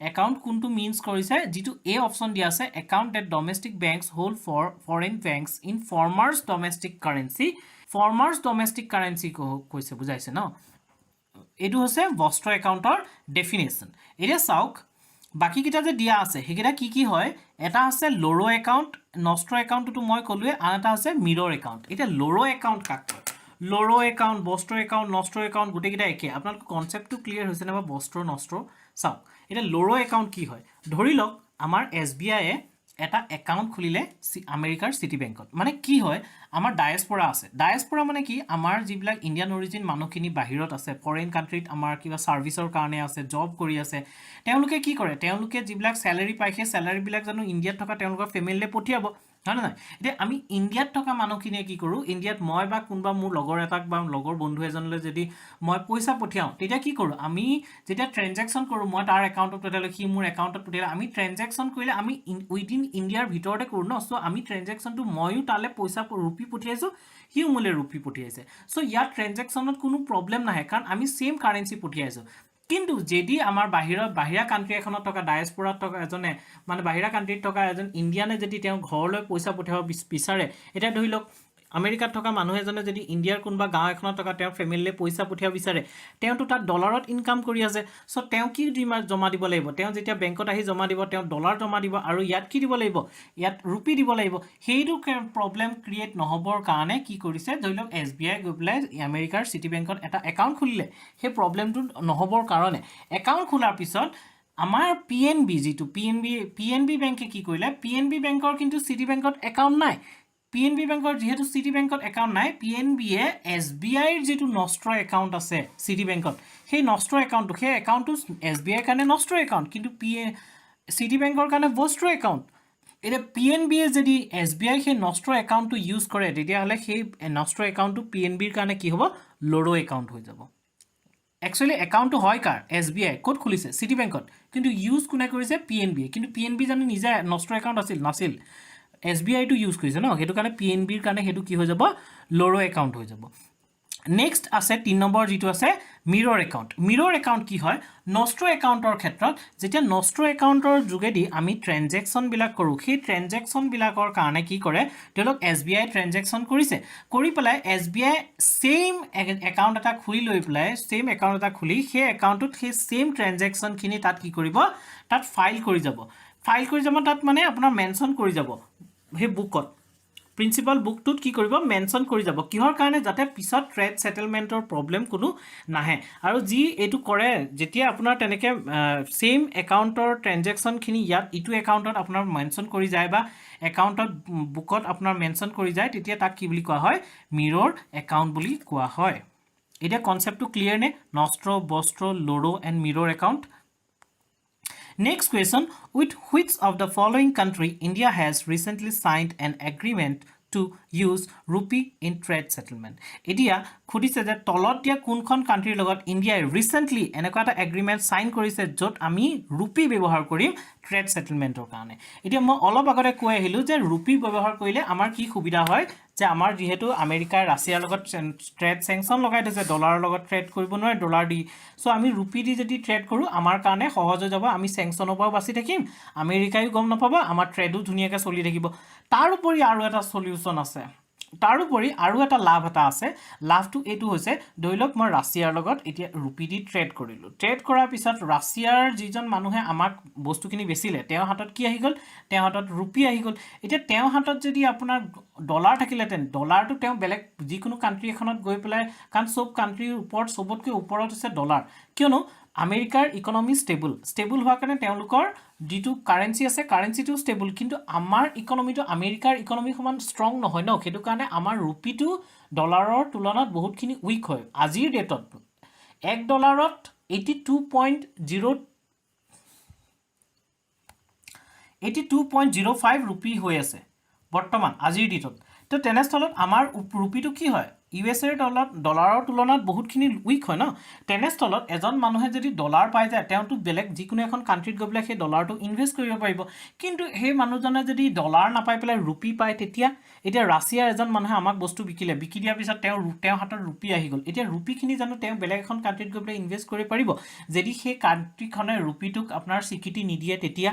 একাউন্ট কোনটো মিন্স কৰিছে যেটো এ অপচন দিয়া আছে account that domestic banks hold for foreign banks in former's domestic currency কৈছে বুজাইছে ন এটো হৈছে বস্ত্ৰ একাউন্টৰ ডেফিনেশন এটা চাওক বাকি কিটা যে দিয়া আছে হেকিটা কি হয় এটা আছে লোৰো একাউন্ট নষ্ট্ৰ একাউন্টটো মই কলুৱে আৰু এটা আছে মিৰৰ একাউন্ট এটা লোৰো একাউন্ট কাক কয় লোৰো একাউন্ট বস্ত্ৰ একাউন্ট নষ্ট্ৰ একাউন্ট গুটেকিটা একে আপোনালোকৰ কনসেপ্টটো ক্লিয়াৰ হৈছে না বস্ত্ৰ নষ্ট্ৰ চাওক এটা লোৰো একাউন্ট কি হয় ধৰি লওক আমাৰ এসবিআই এ এটা একাউন্ট খুলিলে আমেৰিকাৰ সিটি বেংকত মানে কি হয় আমাৰ ডায়াসপোৰা আছে ডায়াসপোৰা মানে কি আমাৰ যিবিলাক ইন্ডিয়ান অৰিজিন মানুহখিনি বাহিৰত আছে ফৰেন কান্ট্ৰীত আমাৰ কিবা সাৰ্ভিসৰ কাৰণে আছে জব কৰি আছে তেওঁলোকে কি কৰে তেওঁলোকে যিবিলাক স্যালাৰি পাইছে স্যালাৰি বিলাক জানো ইন্ডিয়াত থকা তেওঁলোকৰ ফ্যামিলিলে পঠিয়াব হয় না এতিয়া আমি ইন্ডিয়াত থকা মানুহখিনিয়ে কি কৰো ইন্ডিয়াত মই বা কোনবা মোৰ লগৰ এটাক বা লগৰ বন্ধু এজনলৈ যদি মই পইচা পঠিয়াও তেতিয়া কি কৰো আমি যেতিয়া ট্ৰানজাকশন কৰো মই তাৰ একাউন্টত পঠিয়ালে কি মোৰ একাউন্টত পঠিয়ালে আমি ট্ৰানজাকশন কৰিলে আমি উইদিন ইন্ডিয়াৰ ভিতৰতে কৰো ন সো আমি ট্ৰানজাকশনটো মইও তালে পইচা ৰুপি পঠিয়াইছো হিউ মোলে ৰুপি পঠিয়াইছে সো ইয়াৰ ট্ৰানজাকশনত কোনো প্ৰবলেম নাহে কাৰণ আমি সেম কাৰেন্সি পঠিয়াইছো কিন্তু যদি আমাৰ বাহিৰা কান্ট্ৰি এখনত থকা ডায়াসপোৰাত থকা এজনে মানে বাহিৰা কান্ট্ৰিত থকা এজন ইন্ডিয়ানে যদি তেওঁ ঘৰলৈ পইচা পঠাব বিচাৰে এটা ধৰি লওক আমেৰিকাত থকা মানুহ এজনে যদি ইন্ডিয়াৰ কোনবা গাঁও এখনত থকা তেওঁৰ ফ্যামিলিলে পইচা পঠিয়াব বিচাৰে তেওঁটো তাত ডলাৰত ইনকাম কৰি আছে সো তেওঁ কি জমা দিব লাগিব তেওঁ যেতিয়া বেংকত আহি জমা দিব তেওঁ ডলাৰ জমা দিব আৰু ইয়াত কি দিব লাগিব ইয়াত ৰুপি দিব লাগিব হেইটো প্ৰবলেম ক্ৰিয়েট নহবৰ কাৰণে কি কৰিছে ধৰি লওক এসবিআই গৈ আমেৰিকাৰ সিটি বেংকত এটা একাউন্ট খুলিলে সেই প্ৰবলেমটো নহবৰ কাৰণে একাউন্ট খোলাৰ পিছত আমাৰ পিএনবি যেটো পিএনবি বেংকে কি কৰিলে পিএনবি বেংকৰ কিন্তু সিটি বেংকত একাউন্ট নাই পিএনবি বেংকৰ যেহেতু সিটি বেংকত একাউন্ট নাই পিএনবি এ এসবিআই ৰ যেটো নষ্ট্ৰ একাউন্ট আছে সিটি বেংকত সেই নষ্ট্ৰ একাউন্টটো সেই একাউন্টটো এসবিআই কাৰণে নষ্ট্ৰ একাউন্ট কিন্তু সিটি বেংকৰ কাৰণে বস্ত্ৰ একাউন্ট এটা পিএনবি এ যদি এসবিআই সেই নষ্ট্ৰ একাউন্টটো ইউজ কৰে তেতিয়া হলে সেই নষ্ট্ৰ একাউন্টটো পিএনবি ৰ কাৰণে কি হ'ব লোৰো একাউন্ট হৈ যাব Actually account to হয় কাৰ SBI কোড খুলিছে সিটি বেংকত কিন্তু ইউজ কোনে কৰিছে পিএনবি কিন্তু পিএনবি জানো নিজে নষ্ট্ৰ একাউন্ট নাছিল SBI to use কৰিছে ন হেতু কাৰণে পিএনবি ৰ কাৰণে হেতু কি হৈ যাব লোৰো একাউন্ট হৈ যাব নেক্সট আছে 3 নম্বৰ যেটো আছে মিৰৰ একাউন্ট কি হয় নষ্ট্ৰ একাউন্টৰ ক্ষেত্ৰত যেতিয়া নষ্ট্ৰ একাউন্টৰ যোগেদি আমি ট্ৰানজাকশন বিলাক কৰো সেই ট্ৰানজাকশন বিলাকৰ কাৰণে কি কৰে তেওঁলোক SBI ট্ৰানজাকশন কৰিছে কৰি পেলাই SBI সেম একাউন্ট এটা খুলি লৈ পেলাই সেম একাউন্ট এটা খুলি সেই একাউন্টত সেই সেম ট্ৰানজাকশন খিনি তাত কি কৰিব তাত ফাইল কৰি যাব তাত মানে আপোনাৰ মেনশন কৰি যাব হে বুকত প্ৰিন্সিপাল বুকটোত কি কৰিব মেনশন কৰি যাব কিহৰ কাৰণে যাতে পিছত ট্ৰেড সেটেলমেন্টৰ প্ৰবলেম কোনো নাহে আৰু যি এটো কৰে যেতিয়া আপোনাৰ তেনেকে সেম একাউন্টৰ ট্ৰানজাকশন খিনি ইয়াত ইটো একাউন্টত আপোনাৰ মেনশন কৰি যায় বা একাউন্টত বুকত আপোনাৰ মেনশন কৰি যায় তেতিয়া তাক কি বুলি কোৱা হয় মিৰৰ একাউন্ট বুলি কোৱা হয় এটা কনসেপ্টটো ক্লিয়াৰ নে নষ্ট্ৰ বস্ত্ৰ লোৰো and mirror account Next question, with which of the following country India has recently signed an agreement to use rupee in trade settlement? Edia খুদিছে যে তলত দিয়া কোনখন কান্ট্ৰিৰ লগত ইন্ডিয়া ৰিসেন্টলি এনেকুৱা এটা এগ্ৰিমেন্ট সাইন কৰিছে যত আমি ৰুপি ব্যৱহাৰ কৰিম ট্ৰেড সেটেলমেন্টৰ কাৰণে এতিয়া মই অলপ আগতে কৈ আহিলো যে ৰুপি ব্যৱহাৰ কৰিলে আমাৰ কি সুবিধা হয় যে আমাৰ যেহেতু আমেৰিকাৰ ৰাছিয়াৰ লগত ট্ৰেড স্যাংচন লগাই দিছে ডলাৰৰ লগত ট্ৰেড কৰিব নোৱাৰে ডলাৰ দি সো আমি ৰুপি দি যদি ট্ৰেড কৰো আমাৰ কাৰণে সহজ হৈ যাব আমি স্যাংচনৰ পৰা বাচি থাকিম আমেৰিকায়ো গম নাপাব আমাৰ ট্ৰেডও ধুনিয়াকৈ চলি থাকিব তাৰ উপৰি আৰু এটা সলিউশন আছে তাৰোপৰি আৰু এটা লাভ এটা আছে লাভটো এইটো হৈছে ধৰি লওক মই ৰাছিয়াৰ লগত এতিয়া ৰুপি দি ট্ৰেড কৰিলোঁ ট্ৰেড কৰাৰ পিছত ৰাছিয়াৰ যিজন মানুহে আমাক বস্তুখিনি বেচিলে তেওঁৰ হাতত কি আহি গ'ল তেওঁৰ হাতত ৰুপি আহি গ'ল এতিয়া তেওঁৰ হাতত যদি আপোনাৰ ডলাৰ থাকিলেহেঁতেন ডলাৰটো তেওঁ বেলেগ যিকোনো কাণ্ট্ৰি এখনত গৈ পেলাই কাৰণ চব কাণ্ট্ৰিৰ ওপৰত চবতকৈ ওপৰত হৈছে ডলাৰ কিয়নো আমেৰিকাৰ ইকনমি ষ্টেবল হোৱাৰ কাৰণে তেওঁলোকৰ যিটো কাৰেঞ্চি আছে কাৰেঞ্চিটো ষ্টেবল কিন্তু আমাৰ ইকনমিটো আমেৰিকাৰ ইকনমি সমান ষ্ট্ৰং নহয় ন সেইটো কাৰণে আমাৰ ৰুপিটো ডলাৰৰ তুলনাত বহুতখিনি উইক হয় আজিৰ ডেটত $1 82.05 ৰুপি হৈ আছে বৰ্তমান আজিৰ ডেটত তো তেনেস্থলত আমাৰ ৰুপিটো কি হয় ইউএছএৰ ডলাৰৰ তুলনাত বহুতখিনি উইক হয় ন তেনেস্থলত এজন মানুহে যদি ডলাৰ পাই যায় তেওঁটো বেলেগ যিকোনো এখন কাণ্ট্ৰিত গৈ পেলাই সেই ডলাৰটো ইনভেষ্ট কৰিব পাৰিব কিন্তু সেই মানুহজনে যদি ডলাৰ নাপাই পেলাই ৰুপি পায় তেতিয়া এতিয়া ৰাছিয়াৰ এজন মানুহে আমাক বস্তু বিকি দিয়াৰ পিছত তেওঁৰ হাতত ৰুপি আহি গ'ল এতিয়া ৰুপিখিনি জানো তেওঁ বেলেগ এখন কাণ্ট্ৰিত গৈ পেলাই ইনভেষ্ট কৰিব পাৰিব যদি সেই কাণ্ট্ৰিখনে ৰুপিটোক আপোনাৰ স্বীকৃতি নিদিয়ে তেতিয়া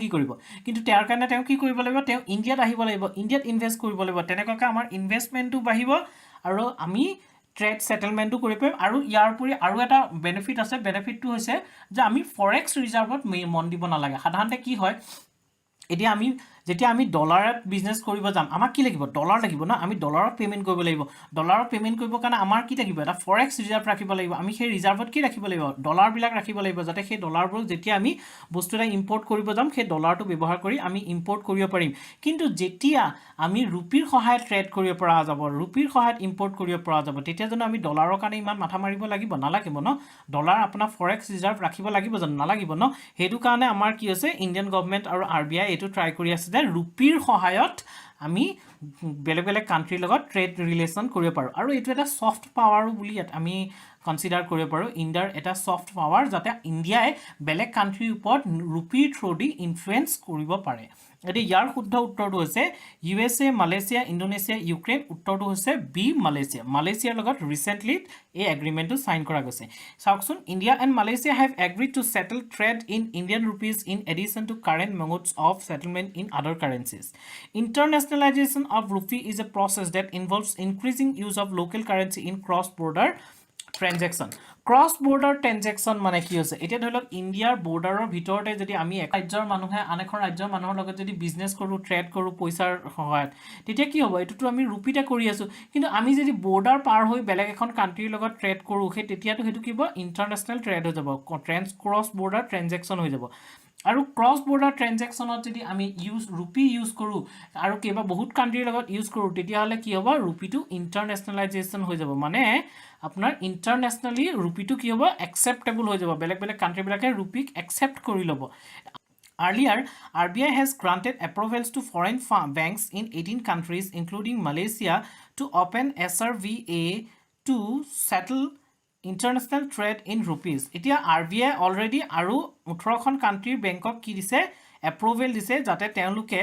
কি কৰিব কিন্তু তাৰ কাৰণে তেওঁ কি কৰিব লাগিব তেওঁ ইণ্ডিয়াত আহিব লাগিব ইণ্ডিয়াত ইনভেষ্ট কৰিব লাগিব তেনেকুৱাকৈ আমাৰ ইনভেষ্টমেণ্টটো বাঢ়িব আৰু আমি ট্ৰেড সেটেলমেন্টটো কৰিব পাৰিম আৰু ইয়াৰ উপৰি আৰু এটা বেনিফিট আছে বেনিফিটটো হৈছে যে আমি ফৰেক্স ৰিজাৰ্ভত মন দিব নালাগে সাধাৰণতে কি হয় এতিয়া আমি যেতিয়া আমি ডলাৰত বিজনেছ কৰিব যাম আমাক কি লাগিব ডলাৰ লাগিব না আমি ডলাৰত পেমেন্ট কৰিব লাগিব ডলাৰত পেমেন্ট কৰিব কাৰণে আমাৰ কি লাগিব এটা ফৰেক্স ৰিজাৰ্ভ ৰাখিব লাগিব আমি সেই ৰিজাৰ্ভত কি ৰাখিব লাগিব ডলাৰবিলাক ৰাখিব লাগিব যাতে সেই ডলাৰবোৰ যেতিয়া আমি বস্তু এটা ইম্পৰ্ট কৰিব যাম সেই ডলাৰটো ব্যৱহাৰ কৰি আমি ইম্পৰ্ট কৰিব পাৰিম কিন্তু যেতিয়া আমি ৰুপিৰ সহায়ত ট্ৰেড কৰিব পৰা যাব ৰুপিৰ সহায়ত ইম্পৰ্ট কৰিব পৰা যাব তেতিয়া জানো আমি ডলাৰৰ কাৰণে ইমান মাথা মাৰিব লাগিব নালাগিব ন ডলাৰ আপোনাৰ ফৰেক্স ৰিজাৰ্ভ ৰাখিব লাগিব জানো নালাগিব ন হেতু কাৰণে আমাৰ কি হৈছে ইণ্ডিয়ান গভৰ্ণমেণ্ট আৰু আৰবিআই এটো ট্ৰাই কৰি আছে যে ৰুপিৰ সহায়ত আমি বেলেগ বেলেগ কাণ্ট্ৰিৰ লগত ট্ৰেড ৰিলেশ্যন কৰিব পাৰোঁ আৰু এইটো এটা সফট পাৱাৰ বুলি আমি কনসিডাৰ কৰিব পাৰোঁ ইণ্ডিয়াৰ এটা সফট পাৱাৰ যাতে ইণ্ডিয়াই বেলেগ কাণ্ট্ৰিৰ ওপৰত ৰুপিৰ থ্ৰুদি ইনফ্লুৱেঞ্চ কৰিব পাৰে এতিয়া ইয়াৰ শুদ্ধ উত্তৰটো হৈছে ইউএছএ মালয়েছিয়া ইণ্ডোনেছিয়া ইউক্ৰেইন উত্তৰটো হৈছে বি মালয়েছিয়াৰ লগত ৰিসেন্টলি এই এগ্ৰিমেন্টটো সাইন কৰা গৈছে চাওকচোন India and Malaysia have agreed to settle trade in Indian rupees in addition to current modes of settlement in other currencies internationalization of rupee is a process that involves increasing use of local currency in cross border ট্ৰেনজেকশন মানে কি হৈছে এতিয়া ধৰি লওক ইণ্ডিয়াৰ বৰ্ডাৰৰ ভিতৰতে যদি আমি এক ৰাজ্যৰ মানুহে আন এখন ৰাজ্যৰ মানুহৰ লগত যদি বিজনেছ কৰোঁ ট্ৰেড কৰোঁ পইচাৰ সহায়ত তেতিয়া কি হ'ব এইটোতো আমি ৰুপিতে কৰি আছোঁ কিন্তু আমি যদি বৰ্ডাৰ পাৰ হৈ বেলেগ এখন কাণ্ট্ৰিৰ লগত ট্ৰেড কৰোঁ সেই তেতিয়াতো সেইটো কি হ'ব ইণ্টাৰনেশ্যনেল ট্ৰেড হৈ যাব ক্ৰছ বৰ্ডাৰ ট্ৰেনজেকশন হৈ যাব আৰু ক্ৰছ বৰ্ডাৰ ট্ৰেনজেকশনত যদি আমি ৰুপি ইউজ কৰোঁ আৰু কেইবা বহুত কাণ্ট্ৰিৰ লগত ইউজ কৰোঁ তেতিয়াহ'লে কি হ'ব ৰুপিটো ইণ্টাৰনেশ্যনেলাইজেশ্যন হৈ যাব মানে আপোনাৰ ইণ্টাৰনেশ্যনেলি ৰুপিটো কি হ'ব একচেপ্টেবল হৈ যাব বেলেগ বেলেগ কাণ্ট্ৰিবিলাকে ৰুপিক একচেপ্ট কৰি ল'ব Earlier, RBI has granted approvals to foreign banks in 18 countries, including Malaysia, to open SRVA to settle international trade in rupees. এতিয়া RBI already আৰু 18খন কাণ্ট্ৰিৰ বেংকক কি দিছে এপ্ৰুভেল দিছে যাতে তেওঁলোকে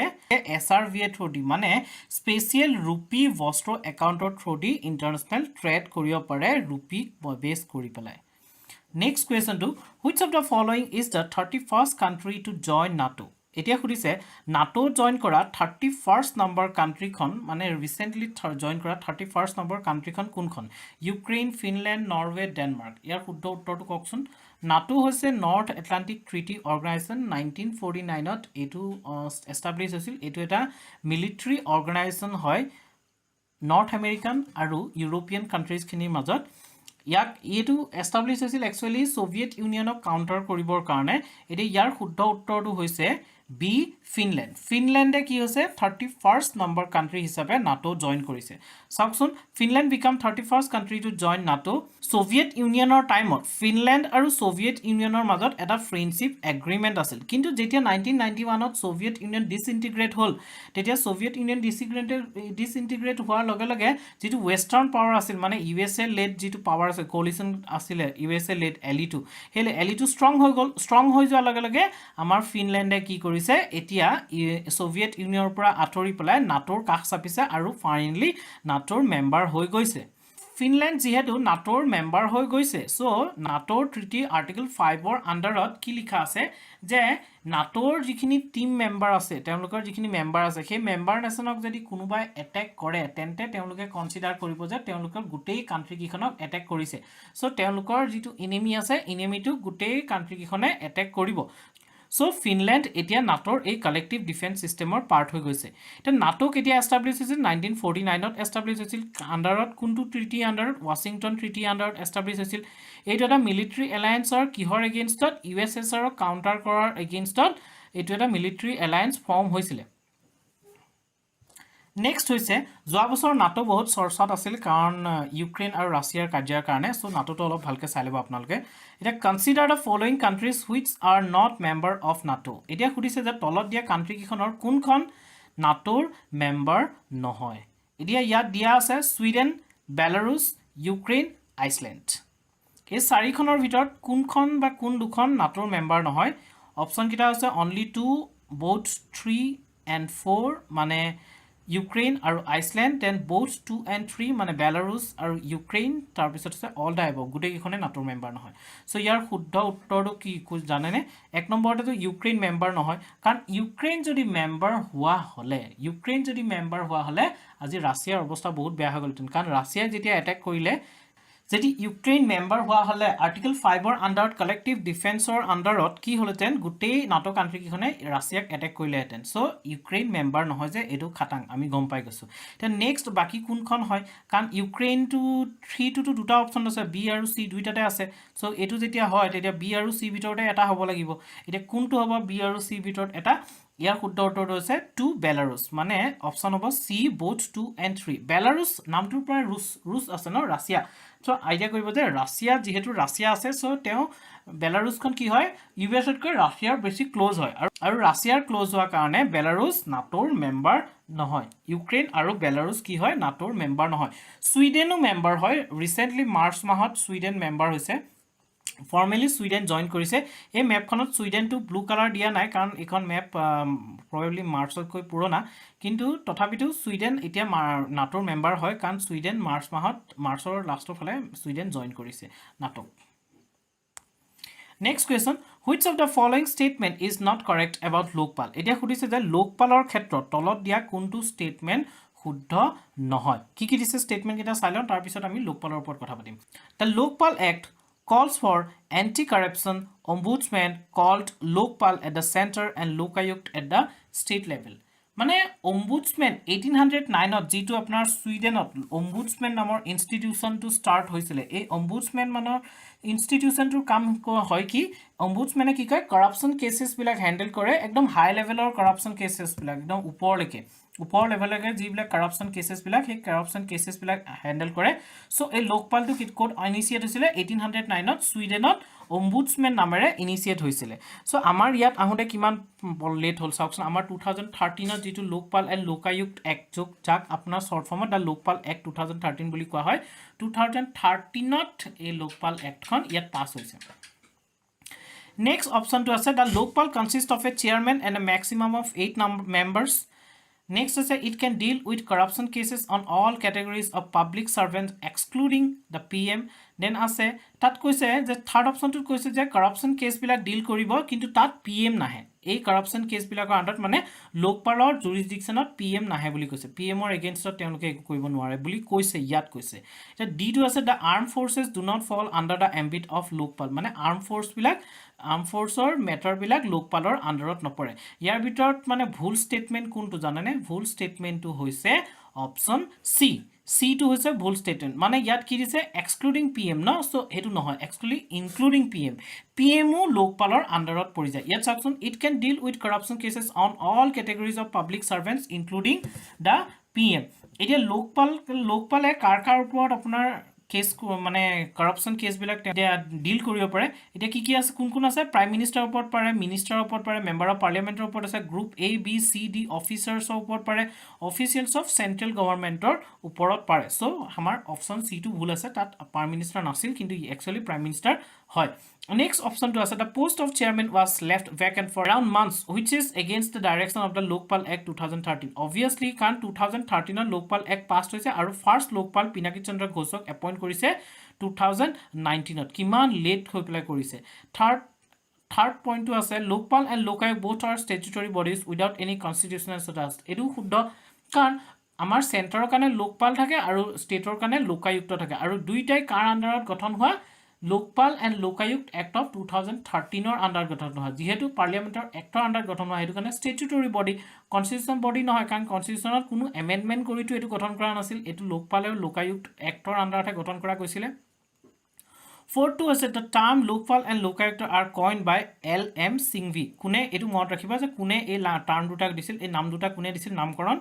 SRVA থ্ৰু দি মানে স্পেচিয়েল ৰুপি ভষ্ট্ৰ একাউণ্টৰ থ্ৰু দি ইণ্টাৰনেশ্যনেল ট্ৰেড কৰিব পাৰে ৰুপি বেছ কৰি পেলাই Next question to which of the following is the 31st country to join NATO? এতিয়া খুদিছে NATO join কৰা 31st number country খন মানে recently join কৰা 31st number country খন কোনখন ইউক্ৰেইন ফিনল্যান্ড নৰৱে ডেনমাৰ্ক ইয়াৰ শুদ্ধ উত্তৰটো কওকচোন NATO হৈছে নৰ্থ এটলান্টিক ট্ৰিটি অৰ্গানাইজেশ্যন 1949 ত এটো এস্টাবলিশ হৈছিল এটো এটা মিলিটাৰী অৰ্গানাইজেশ্যন হয় নৰ্থ আমেৰিকান আৰু ইউৰোপিয়ান কাণ্ট্ৰিজ খিনিৰ মাজত ইয়াক এইটো এস্টাবলিশ হৈছিল একচুয়ালি সোভিয়েট ইউনিয়নক কাউন্টাৰ কৰিবৰ কাৰণে এটি ইয়াৰ শুদ্ধ উত্তৰটো হৈছে বি ফিনল্যান্ডে কি হৈছে 31st number country হিচাপে NATO জয়েন কৰিছে চাওকচোন Finland became 31st country to join NATO Soviet ইউনিয়নৰ টাইমত ফিনল্যান্ড আৰু সোভিয়েট ইউনিয়নৰ মাজত এটা ফ্ৰেণ্ডশিপ এগ্ৰিমেন্ট আছিল কিন্তু যেতিয়া 1991 ত সোভিয়েট ইউনিয়ন ডিসইন্টিগ্ৰেট হল তেতিয়া সোভিয়েট ইউনিয়ন ডিসইন্টিগ্ৰেট হোৱাৰ লগে লগে যেটো ওয়েস্টাৰ্ণ পাৱাৰ আছিল মানে ইউএসএ লেড যেটো পাৱাৰ আছিল কোলিশন আছিল ইউএসএ লেড এলি2 হেলে এলি2 ষ্ট্ৰং হৈ যোৱাৰ লগে লগে আমাৰ ফিনল্যান্ডে কি কৰিছে এতিয়া সোভিয়েট ইউনিয়নৰ পৰা আঁতৰি পেলাই নাটোৰ কাষ চাপিছে আৰু ফাইনালি নাটোৰ মেম্বাৰ হৈ গৈছে ফিনল্যান্ড যেহেতু নাটোৰ মেম্বাৰ হৈ গৈছে সো নাটোৰ ট্ৰিটি আৰ্টিকল 5 ৰ আন্ডাৰত কি লিখা আছে যে নাটোৰ যিখিনি টিম মেম্বাৰ আছে তেওঁলোকৰ যিখিনি মেম্বাৰ আছে সেই মেম্বাৰ নেশনক যদি কোনোবাই এটেক কৰে তেন্তে তেওঁলোকে কনসিডাৰ কৰিব যে তেওঁলোকৰ গোটেই কান্ট্ৰি কিখনক এটেক কৰিছে সো তেওঁলোকৰ যিটো এনিমি আছে এনিমিটো গোটেই কান্ট্ৰি কিখনে এটেক কৰিব সো ফিনল্যান্ড এতিয়া নাটোৰ এই কালেক্টিভ ডিফেন্স সিস্টেমৰ পাৰ্ট হৈ গৈছে এটা নাটো কেতিয়া এস্টাব্লিশ হৈছিল 1949 ত এস্টাব্লিশ হৈছিল আন্ডাৰত কোনটো ট্ৰিটি আন্ডাৰত ওয়াশিংটন ট্ৰিটি আন্ডাৰত এস্টাব্লিশ হৈছিল এইটো এটা মিলিটাৰী এলায়েন্সৰ কিহৰ এগেইনষ্টত ইউএছএছআৰ কাউন্টাৰ কৰাৰ এগেইনষ্টত এইটো এটা মিলিটাৰী এলায়েন্স ফৰ্ম হৈছিল নেক্সট হৈছে যোৱা বছৰ নাটো বহুত চৰ্চাত আছিল কাৰণ ইউক্ৰেইন আৰু ৰাছিয়াৰ কাজিয়াৰ কাৰণে সো নাটোটো অলপ ভালকে চাই লব আপোনালোকে এটা consider the following countries which are not member of NATO এতিয়া খুদিছে যে তলত দিয়া কান্ট্ৰি কিখনৰ কোনখন নাটোৰ মেম্বাৰ নহয় এতিয়া ইয়াত দিয়া আছে সুইডেন বেলাৰুছ ইউক্ৰেইন আইসল্যান্ড এই চাৰিখনৰ ভিতৰত কোনখন বা কোন দুখন নাটোৰ মেম্বাৰ নহয় অপচন কিটা আছে অনলি 2 both 3 and 4 মানে ইউক্ৰেইন আৰু আইসল্যান্ড দেন both 2 and 3 মানে বেলাৰুছ আৰু ইউক্ৰেইন তাৰ পিছত আছে অল দা এব গুটেই কিখনে নাটোৰ মেম্বাৰ নহয় সো ইয়াৰ শুদ্ধ উত্তৰটো কি জানেনে এক নম্বৰতে তো ইউক্ৰেইন মেম্বাৰ নহয় কাৰণ ইউক্ৰেইন যদি মেম্বাৰ হোৱা হলে আজি ৰাছিয়াৰ অৱস্থা বহুত বেয়া হৈ গলতেন কাৰণ ৰাছিয়া যেতিয়া এটেক কৰিলে যেটি ইউক্ৰেইন মেম্বাৰ হোৱা হলে আৰ্টিকল 5 ৰ আন্ডাৰত কালেক্টিভ ডিফেন্সৰ আন্ডাৰত কি হলতেন গুটেই নাটো কান্ট্ৰি কিখনে ৰাছিয়াক এটেক কৰিলেহেতেন সো ইউক্ৰেইন মেম্বাৰ নহয় যে এটো খাটাং আমি গম পাই গৈছো তে নেক্সট বাকি কোনখন হয় কাৰণ ইউক্ৰেইন টু 3 টু দুটা অপচন আছে বি আৰু সি দুইটাতে আছে সো এটো যেতিয়া হয় তেতিয়া বি আৰু সি ভিতৰতে এটা হ'ব লাগিব এটা কোনটো হ'ব বি আৰু সি ভিতৰত এটা ইয়াৰ শুদ্ধ উত্তৰটো হৈছে টু বেলাৰুছ মানে অপচন হ'ব সি both 2 and 3 বেলাৰুছ নামটোৰ পৰা ৰুছ আছে ন ৰাছিয়া সো আইডিয়া কৰিব যে ৰাছিয়া যেহেতু ৰাছিয়া আছে সো তেও বেলাৰুছখন কি হয় ইউএছতকৈ ৰাছিয়াৰ বেছি ক্লোজ হয় আৰু ৰাছিয়াৰ ক্লোজ হোৱাৰ কাৰণে বেলাৰুছ নাটোৰ মেম্বাৰ নহয় ইউক্ৰেইন আৰু বেলাৰুছ কি হয় নাটোৰ মেম্বাৰ নহয় সুইডেনো মেম্বাৰ হয় ৰিসেন্টলি মাৰ্চ মাহত সুইডেন মেম্বাৰ হৈছে ফৰ্মেলি সুইডেন জয়েন কৰিছে এই মেপখনত সুইডেন টু ব্লু কালাৰ দিয়া নাই কাৰণ এখন মেপ প্ৰবাবলি মাৰ্চতকৈ পুৰণা কিন্তু তথাপিতো সুইডেন এতিয়া নাটোৰ মেম্বাৰ হয় কাৰণ সুইডেন মাৰ্চৰ লাষ্টৰ ফালে সুইডেন জয়েন কৰিছে NATO next question which of the following statement is not correct about Lokpal এতিয়া খুদিছে যে লোকপালৰ ক্ষেত্ৰত তলত দিয়া কোনটো স্টেটমেন্ট শুদ্ধ নহয় কি দিছে স্টেটমেন্ট এটা চাইলন তাৰ পিছত আমি লোকপালৰ ওপৰত কথা পাতিম the Lokpal Act calls for anti-corruption ombudsman called Lokpal at the center and Lokayukt at the state level. মানে ombudsman 1809 যেটো আপোনাৰ সুইডেনত ombudsman নামৰ ইনষ্টিটিউশনটো ষ্টাৰ্ট হৈছিল এই ombudsman মানৰ ইনষ্টিটিউশনটোৰ কাম হয় কি ombudsman কি কয় কৰাপশন কেसेस বিলাক হ্যান্ডেল কৰে একদম হাই লেভেলৰ কৰাপশন কেसेस বিলাক একদম ওপৰ লেভেললৈকে যিবিলাক কৰাপশন কেसेस বিলাক সেই কৰাপশন কেसेस বিলাক হ্যান্ডেল কৰে সো এই লোকপালটো কোড ইনিশিয়েট হৈছিল 1809 ত সুইডেনত ombudsman নামেৰে ইনিশিয়েট হৈছিল সো আমাৰ ইয়াত আহোতে কিমান লেট হল চাওকচোন আমাৰ 2013 ত যেটো লোকপাল এণ্ড লোকায়ুক্ত এক্ট যাক আপোনাৰ শৰ্ট ফৰ্মত দা লোকপাল এক্ট 2013 বুলি কোৱা হয় 2013 ত এই লোকপাল এক্টখন ইয়াত পাস হৈছে নেক্সট অপচনটো আছে the Lokpal consist of a chairman and a maximum of 8 members Next is it can deal with corruption cases on all categories of public servants excluding the PM. Then ase tat koise je third option to koise je corruption case bilak deal koribo kintu tat PM nahe. এই corruption case bilak আন্ডাৰত মানে লোকপালৰ jurisdictionত PM নাহে বুলি কৈছে PM or against তেওঁলোকে একো কৰিব নোৱাৰে বুলি কৈছে ইয়াত কৈছে এটা D2 আছে the armed forces do not fall under the ambit of Lokpal মানে armed forceৰ মেটাৰ বিলাক লোকপালৰ আন্ডাৰত নপৰে ইয়াৰ ভিতৰত মানে ভুল স্টেটমেন্ট কোনটো জানেনে ভুল স্টেটমেন্টটো হৈছে অপচন C to হৈছে ভুল স্টেটমেন্ট মানে ইয়াত কি দিছে এক্সক্লুডিং PM ন সো হেতু নহয় এক্সক্লুডিং ইনক্লুডিং PM ও লোকপালৰ আন্ডাৰত পৰি যায় ইয়াত চাওকচোন it can deal with corruption cases on all categories of public servants including the PM এতিয়া লোকপালে কাৰ ওপৰত আপোনাৰ কেস মানে কৰাপশন কেস বিলাক ডিল কৰিব পাৰে এটা কি আছে কোন আছে প্ৰাইম মিনিষ্টাৰৰ ওপৰত পাৰে মিনিষ্টাৰৰ ওপৰত পাৰে মেম্বাৰ অফ পাৰ্লিয়ামেন্টৰ ওপৰত আছে group A B C D অফিচাৰ্ছৰ ওপৰত পাৰে অফিচিয়েলছ অফ সেন্ট্ৰেল গভৰ্নমেন্টৰ ওপৰত পাৰে সো আমাৰ অপচন C টো ভুল আছে তাত প্ৰাইম মিনিষ্টাৰ নাছিল কিন্তু একচুয়ালি প্ৰাইম মিনিষ্টাৰ হয় next option to us the post of chairman was left vacant for around months which is against the direction of the Lokpal Act 2013 obviously kan 2013 Lokpal Act passed hoise aru first Lokpal Pinaki Chandra Ghoshok appoint korise 2019 kiman late hoi pelai korise third point to ase Lokpal and Lokayuk both are statutory bodies without any constitutional status edu shuddha kan আমাৰ চেণ্টাৰৰ কাৰণে লোকপাল থাকে আৰু ষ্টেটৰ কাৰণে লোকায়ুক্ত থাকে আৰু দুইটাই কাৰ আন্ডাৰত গঠন হোৱা Lokpal and Lokayukt Act of 2013 or under গঠন হয় যেহেতু পাৰ্লিয়ামেন্টৰ এক্টৰ আন্ডাৰ গঠন হয় হেতু কাৰণে স্ট্যাটুটৰি বডি কনস্টিটিউশন বডি নহয় কাৰণ কনস্টিটিউশনত কোনো এমেন্ডমেন্ট কৰিটো এটো গঠন কৰা নাছিল এটো লোকপাল আৰু লোকায়ুক্ত এক্টৰ আন্ডাৰতে গঠন কৰা গৈছিলে Fourth to us the term Lokpal and Lokayukt are coined by L.M. Singhvi. Kune etu মনত ৰাখিবা যে কোনে এই টাৰ্ম দুটা দিছিল এই নাম দুটা কোনে দিছিল নামকৰণ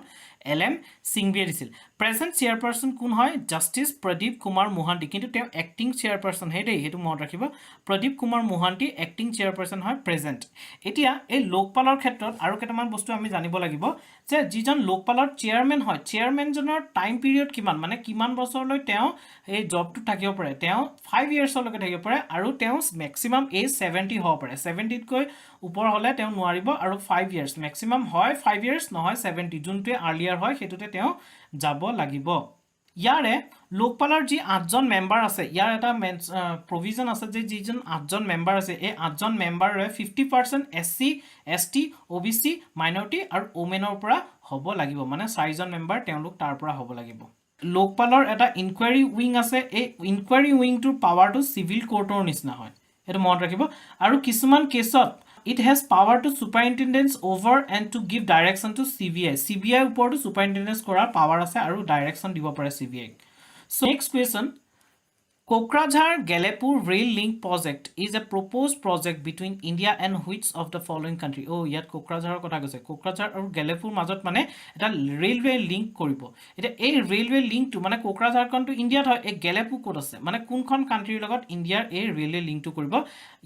L.M. Singhvi দিছিল প্ৰেজেন্ট চেয়াৰপাৰসন কোন হয় জাস্টিস প্ৰদীপ কুমাৰ মোহান্তি কিন্তু তেওঁ এক্টিং চেয়াৰপাৰসন হে দেই হেতু মনত ৰাখিবা প্ৰদীপ কুমাৰ মোহান্তি এক্টিং চেয়াৰপাৰসন হয় প্ৰেজেন্ট এতিয়া এই লোকপালৰ ক্ষেত্ৰত আৰু কেইটামান বস্তু আমি জানিব লাগিব যে যিজন লোকপালৰ চেয়াৰম্যান হয় চেয়াৰম্যান জনৰ টাইম পিৰিয়ড কিমান মানে কিমান বছৰলৈ তেওঁ এই জবটো থাকিব পাৰে তেওঁ 5 ইয়াৰ্স লকে থাকিব পাৰে আৰু তেওঁ ম্যাক্সিমাম এজ 70 হ'ব পাৰে 70 তকৈ ওপৰ হলে তেওঁ নোৱাৰিব আৰু 5 ইয়াৰ্স ম্যাক্সিমাম হয় 5 ইয়াৰ্স নহয় 70 যোনটো আৰ্লিয়াৰ হয় হেতুতে তেওঁ যাব লাগিব ইয়াৰে লোকপালৰ যি 8 জন মেম্বাৰ আছে ইয়াৰ এটা প্ৰভিজন আছে যে যিজন 8 জন মেম্বাৰ আছে এই 8 জন মেম্বাৰৰে 50% SC ST OBC মাইনৰিটি আৰু ওমেনৰ পৰা হ'ব লাগিব মানে 4 জন মেম্বাৰ তেওঁলোক তাৰ পৰা হ'ব লাগিব লোকপালৰ এটা ইনকুৱাৰী উইং আছে এই ইনকুৱাৰী উইংটোৰ পাৱাৰটো সিভিল কোৰ্টৰ নিচিনা হয় এটো মনত ৰাখিব আৰু কিছুমান কেছত it has power to superintendence over and to give direction to CBI ওপৰটো superintendence কৰাৰ পাৱাৰ আছে আৰু ডাইৰেকচন দিব পাৰে CBI so next question Kokrajhar Galepur rail link project is a proposed project between India and which of the following country oh yat Kokrajhar kotha goise Kokrajhar aru Galepur majot mane eta railway link koribo eta ei railway link to mane Kokrajhar kon to India hoy e Galepur kot ase mane kunkhon country logot India ei railway link to koribo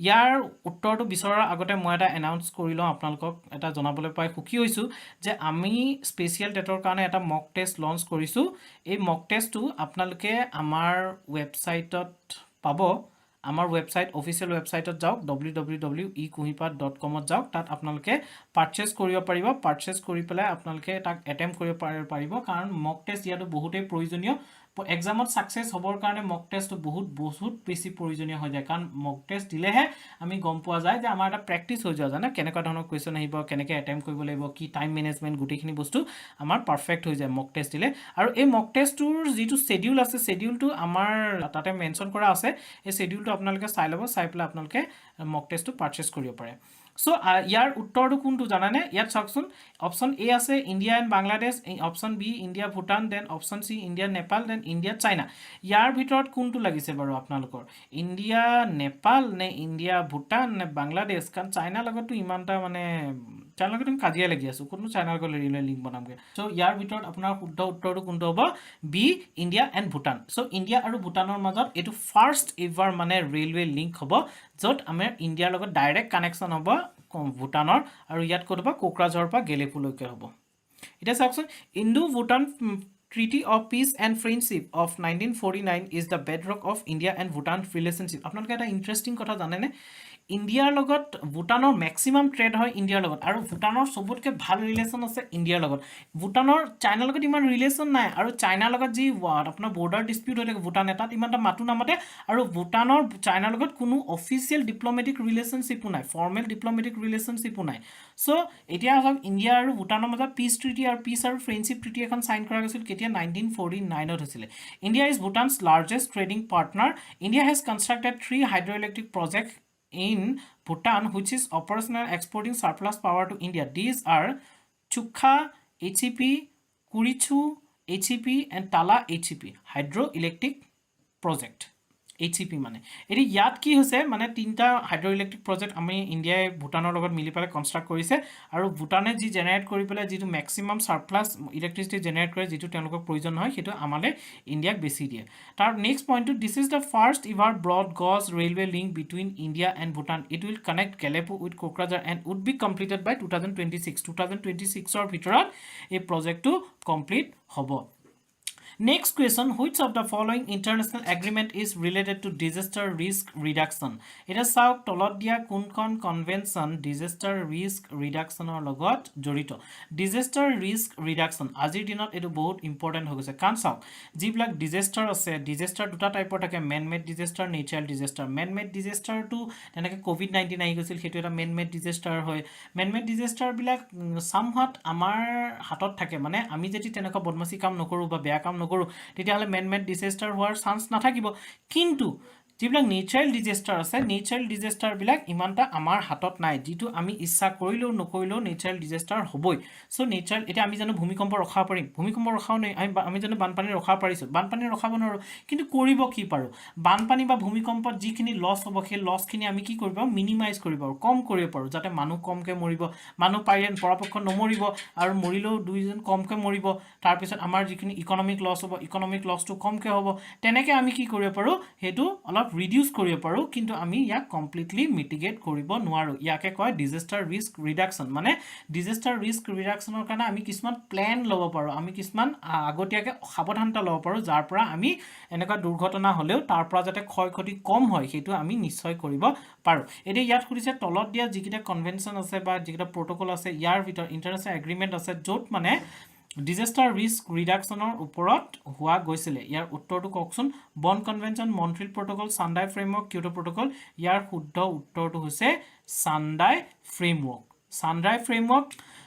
yar uttor to bisorar agote moi eta announce korilo apnalok eta janabole pai khuki hoisu je ami special dator kane eta mock test launch korisu ei mock test to apnaloke amar website পাব আমাৰ website official ওয়েবসাইটত যাওক www.eKuhipath.com ত যাওক তাত আপোনালোকে purchase কৰিব পাৰিব purchase কৰি পেলাই আপোনালোকে তাক এটেম্প কৰিব পাৰিব কাৰণ মক টেষ্ট ইয়াটো বহুতেই প্ৰয়োজনীয় এক্সামত সাকসেস হবৰ কাৰণে মক টেষ্টটো বহুত বেছি প্ৰয়োজনীয় হৈ যায় কাৰণ মক টেষ্ট দিলেহে আমি গম পোৱা যায় যে আমাৰ এটা প্ৰেক্টিস হৈ যায় জানা কেনেকা ধৰণৰ কোৱেশ্চন আহিব কেনেকে এটেম্প কৰিব লাগিব কি টাইম মেনেজমেন্ট গুটেখিনি বস্তু আমাৰ পাৰফেক্ট হৈ যায় মক টেষ্ট দিলে আৰু এই মক টেষ্টটোৰ যিটো শেডিউল আছে শেডিউলটো আমাৰ তাতে মেনশন কৰা আছে এই শেডিউলটো আপোনালোকে চাই লব চাই পেলাই আপোনালোকে মক টেষ্টটো পাৰচেজ কৰিব পাৰে So, yar uttordu kuntu janane yat saksun option A ase India and Bangladesh option B India Bhutan then option C India Nepal then India China yar bhitorot kuntu lagise baru apnalokor India Nepal ne India Bhutan ne Bangladesh kan China logotu imanta mane China logot kajiya lagi asu kono China logor railway link banamge so yar bhitorot apnar shuddha uttordu kuntu hobo B India and Bhutan so India aru Bhutanor majot etu first ever mane railway link hobo jot amer India logot direct connection hobo Bhutanor আৰু ইয়াত কতবা কোকৰাঝাৰৰ পৰা গেলেপুলৈকে হ'ব এটা চাওকচোন Indo-Bhutan Treaty of Peace and Friendship of 1949 is the bedrock of India and Bhutan relationship আপোনালোকে এটা interesting কথা জানেনে ইন্ডিয়াৰ লগত ভুটানৰ ম্যাক্সিমাম ট্ৰেড হয় ইন্ডিয়াৰ লগত আৰু ভুটানৰ সবতকে ভাল ৰিলেশন আছে ইন্ডিয়াৰ লগত ভুটানৰ চাইনাৰ লগত ইমান ৰিলেশন নাই আৰু চাইনাৰ লগত যি আপোনাৰ বৰ্ডাৰ ডিসপিউট হৈ থাকে ভুটান এটাত ইমানটা মাতু নামাতে আৰু ভুটানৰ চাইনাৰ লগত কোনো অফিচিয়েল ডিপ্লোমেটিক ৰিলেশনশিপ নাই ফৰ্মেল ডিপ্লোমেটিক ৰিলেশনশিপ নাই সো এতিয়া হক ইন্ডিয়া আৰু ভুটানৰ মাজত পিস ট্ৰিটি আৰু পিস আৰু ফ্ৰেণ্ডশিপ ট্ৰিটি এখন সাইন কৰা গৈছিল কেতিয়া 1949 ত হৈছিল India is Bhutan's largest trading partner India has constructed 3 hydroelectric projects in Bhutan which is operational exporting surplus power to India these are Chukha HEP Kurichu HEP and Tala HEP hydroelectric project HEP মানে এৰি ইয়াত কি হৈছে মানে তিনটা হাইড্ৰোইলেক্ট্ৰিক project আমি ইন্ডিয়াই ভুটানৰ লগত মিলি পেলাই কনস্ট্ৰাক্ট কৰিছে আৰু ভুটানে যি জেনাৰেট কৰি পেলাই যিটো ম্যাক্সিমাম সাৰপ্লাস ইলেক্ট্ৰিচিটি জেনাৰেট কৰে যিটো তেওঁলোকক প্ৰয়োজন হয় সেইটো আমালে ইন্ডিয়াক বেছি দিয়ে তাৰ নেক্সট পইণ্টটো this is the first ever broad gauge railway link between India and Bhutan it will connect Galepur with Kokrajhar and would be completed by 2026 ৰ ভিতৰত এই প্ৰজেক্টটো কমপ্লিট হ'ব Next question, which of the following international agreement is related to disaster risk reduction? এটা চাওক তলত দিয়া কোনখন কনভেনশন ডিজাস্টাৰ ৰিস্ক ৰিডাকশনৰ লগত জড়িত ডিজাস্টাৰ ৰিস্ক ৰিডাকশন আজিৰ দিনত এটো বহুত ইম্পৰ্টেন্ট হৈ গৈছে কাৰণ চাওক যিবিলাক ডিজাস্টাৰ আছে ডিজাস্টাৰ দুটা টাইপৰ থাকে man made disaster natural disaster man made ডিজাস্টাৰটো তেনেকে কোভিড-19 আহি গৈছিল হেতু এটা মেন মেড ডিজাস্টাৰ হয় মেন মেড ডিজাস্টাৰ বিলাক সামহাত আমাৰ হাতত থাকে মানে আমি যদি তেনেকা বদমাসি কাম নকৰো বা বেয়া কাম নকৰো তেতিয়া হলে মেন মেড ডিজাস্টাৰ হোৱাৰ চান্স নাথাকিব কিন্তু যিবিলাক নেচাৰেল ডিজাস্টাৰ আছে নেচাৰেল ডিজাস্টাৰ বিলাক ইমানটা আমাৰ হাতত নাই যেটো আমি ইচ্ছা কৰিলেও নকৰিলেও নেচাৰেল ডিজাস্টাৰ হ'বই সো নেচাৰেল এটা আমি জানো ভূমিকম্প ৰখাব পাৰিম ভূমিকম্প ৰখাও নাই আমি জানো বানপানী ৰখাব পাৰিছো বানপানী ৰখাব নোৱাৰো কিন্তু কৰিব কি পাৰো বানপানী বা ভূমিকম্পত যিখিনি লছ হ'ব সেই লছখিনি আমি কি কৰিব মিনিমাইজ কৰিব পাৰো কম কৰিব পাৰো যাতে মানুহ কমকে মৰিব মানুহ পাইৰেন পৰাপক্ষ নমৰিব আৰু মৰিলেও দুইজন কমকে মৰিব তাৰ পিছত আমাৰ যিখিনি ইকোনমিক লছ হ'ব ইকোনমিক লছটো কমকে হ'ব তেনেকে আমি কি কৰিব পাৰো হেতু অলপ ৰিডিউস কৰিব পাৰো কিন্তু আমি ইয়াক কমপ্লিটলি মিটিগেট কৰিব নোৱাৰো ইয়াকে কয় ডিজাস্টাৰ ৰিস্ক ৰিডাকশন মানে ডিজাস্টাৰ ৰিস্ক ৰিডাকশনৰ কাৰণে আমি কিছুমান প্ল্যান লব পাৰো আমি কিছুমান আগতীয়াকে সাৱধানতা লব পাৰো যাৰ পৰা আমি এনেকা দুৰ্ঘটনা হলেও তাৰ পৰা যাতে ক্ষয়ক্ষতি কম হয় হেতু আমি নিশ্চয় কৰিব পাৰো এতে ইয়াত খুৰিছে তলত দিয়া যিকিটা কনভেনশন আছে বা যিকিটা প্ৰটোকল আছে ইয়াৰ ভিতৰ ইন্টাৰনেশ্যনেল এগ্ৰিমেন্ট আছে যত মানে ডিজাস্টাৰ ৰিস্ক ৰিডাকশনৰ ওপৰত হোৱা গৈছিল ইয়াৰ উত্তৰটো কওকচোন Bonn convention Montreal protocol Sendai framework Kyoto protocol ইয়াৰ শুদ্ধ উত্তৰটো হৈছে সান্ডাই ফ্ৰেমৱৰ্ক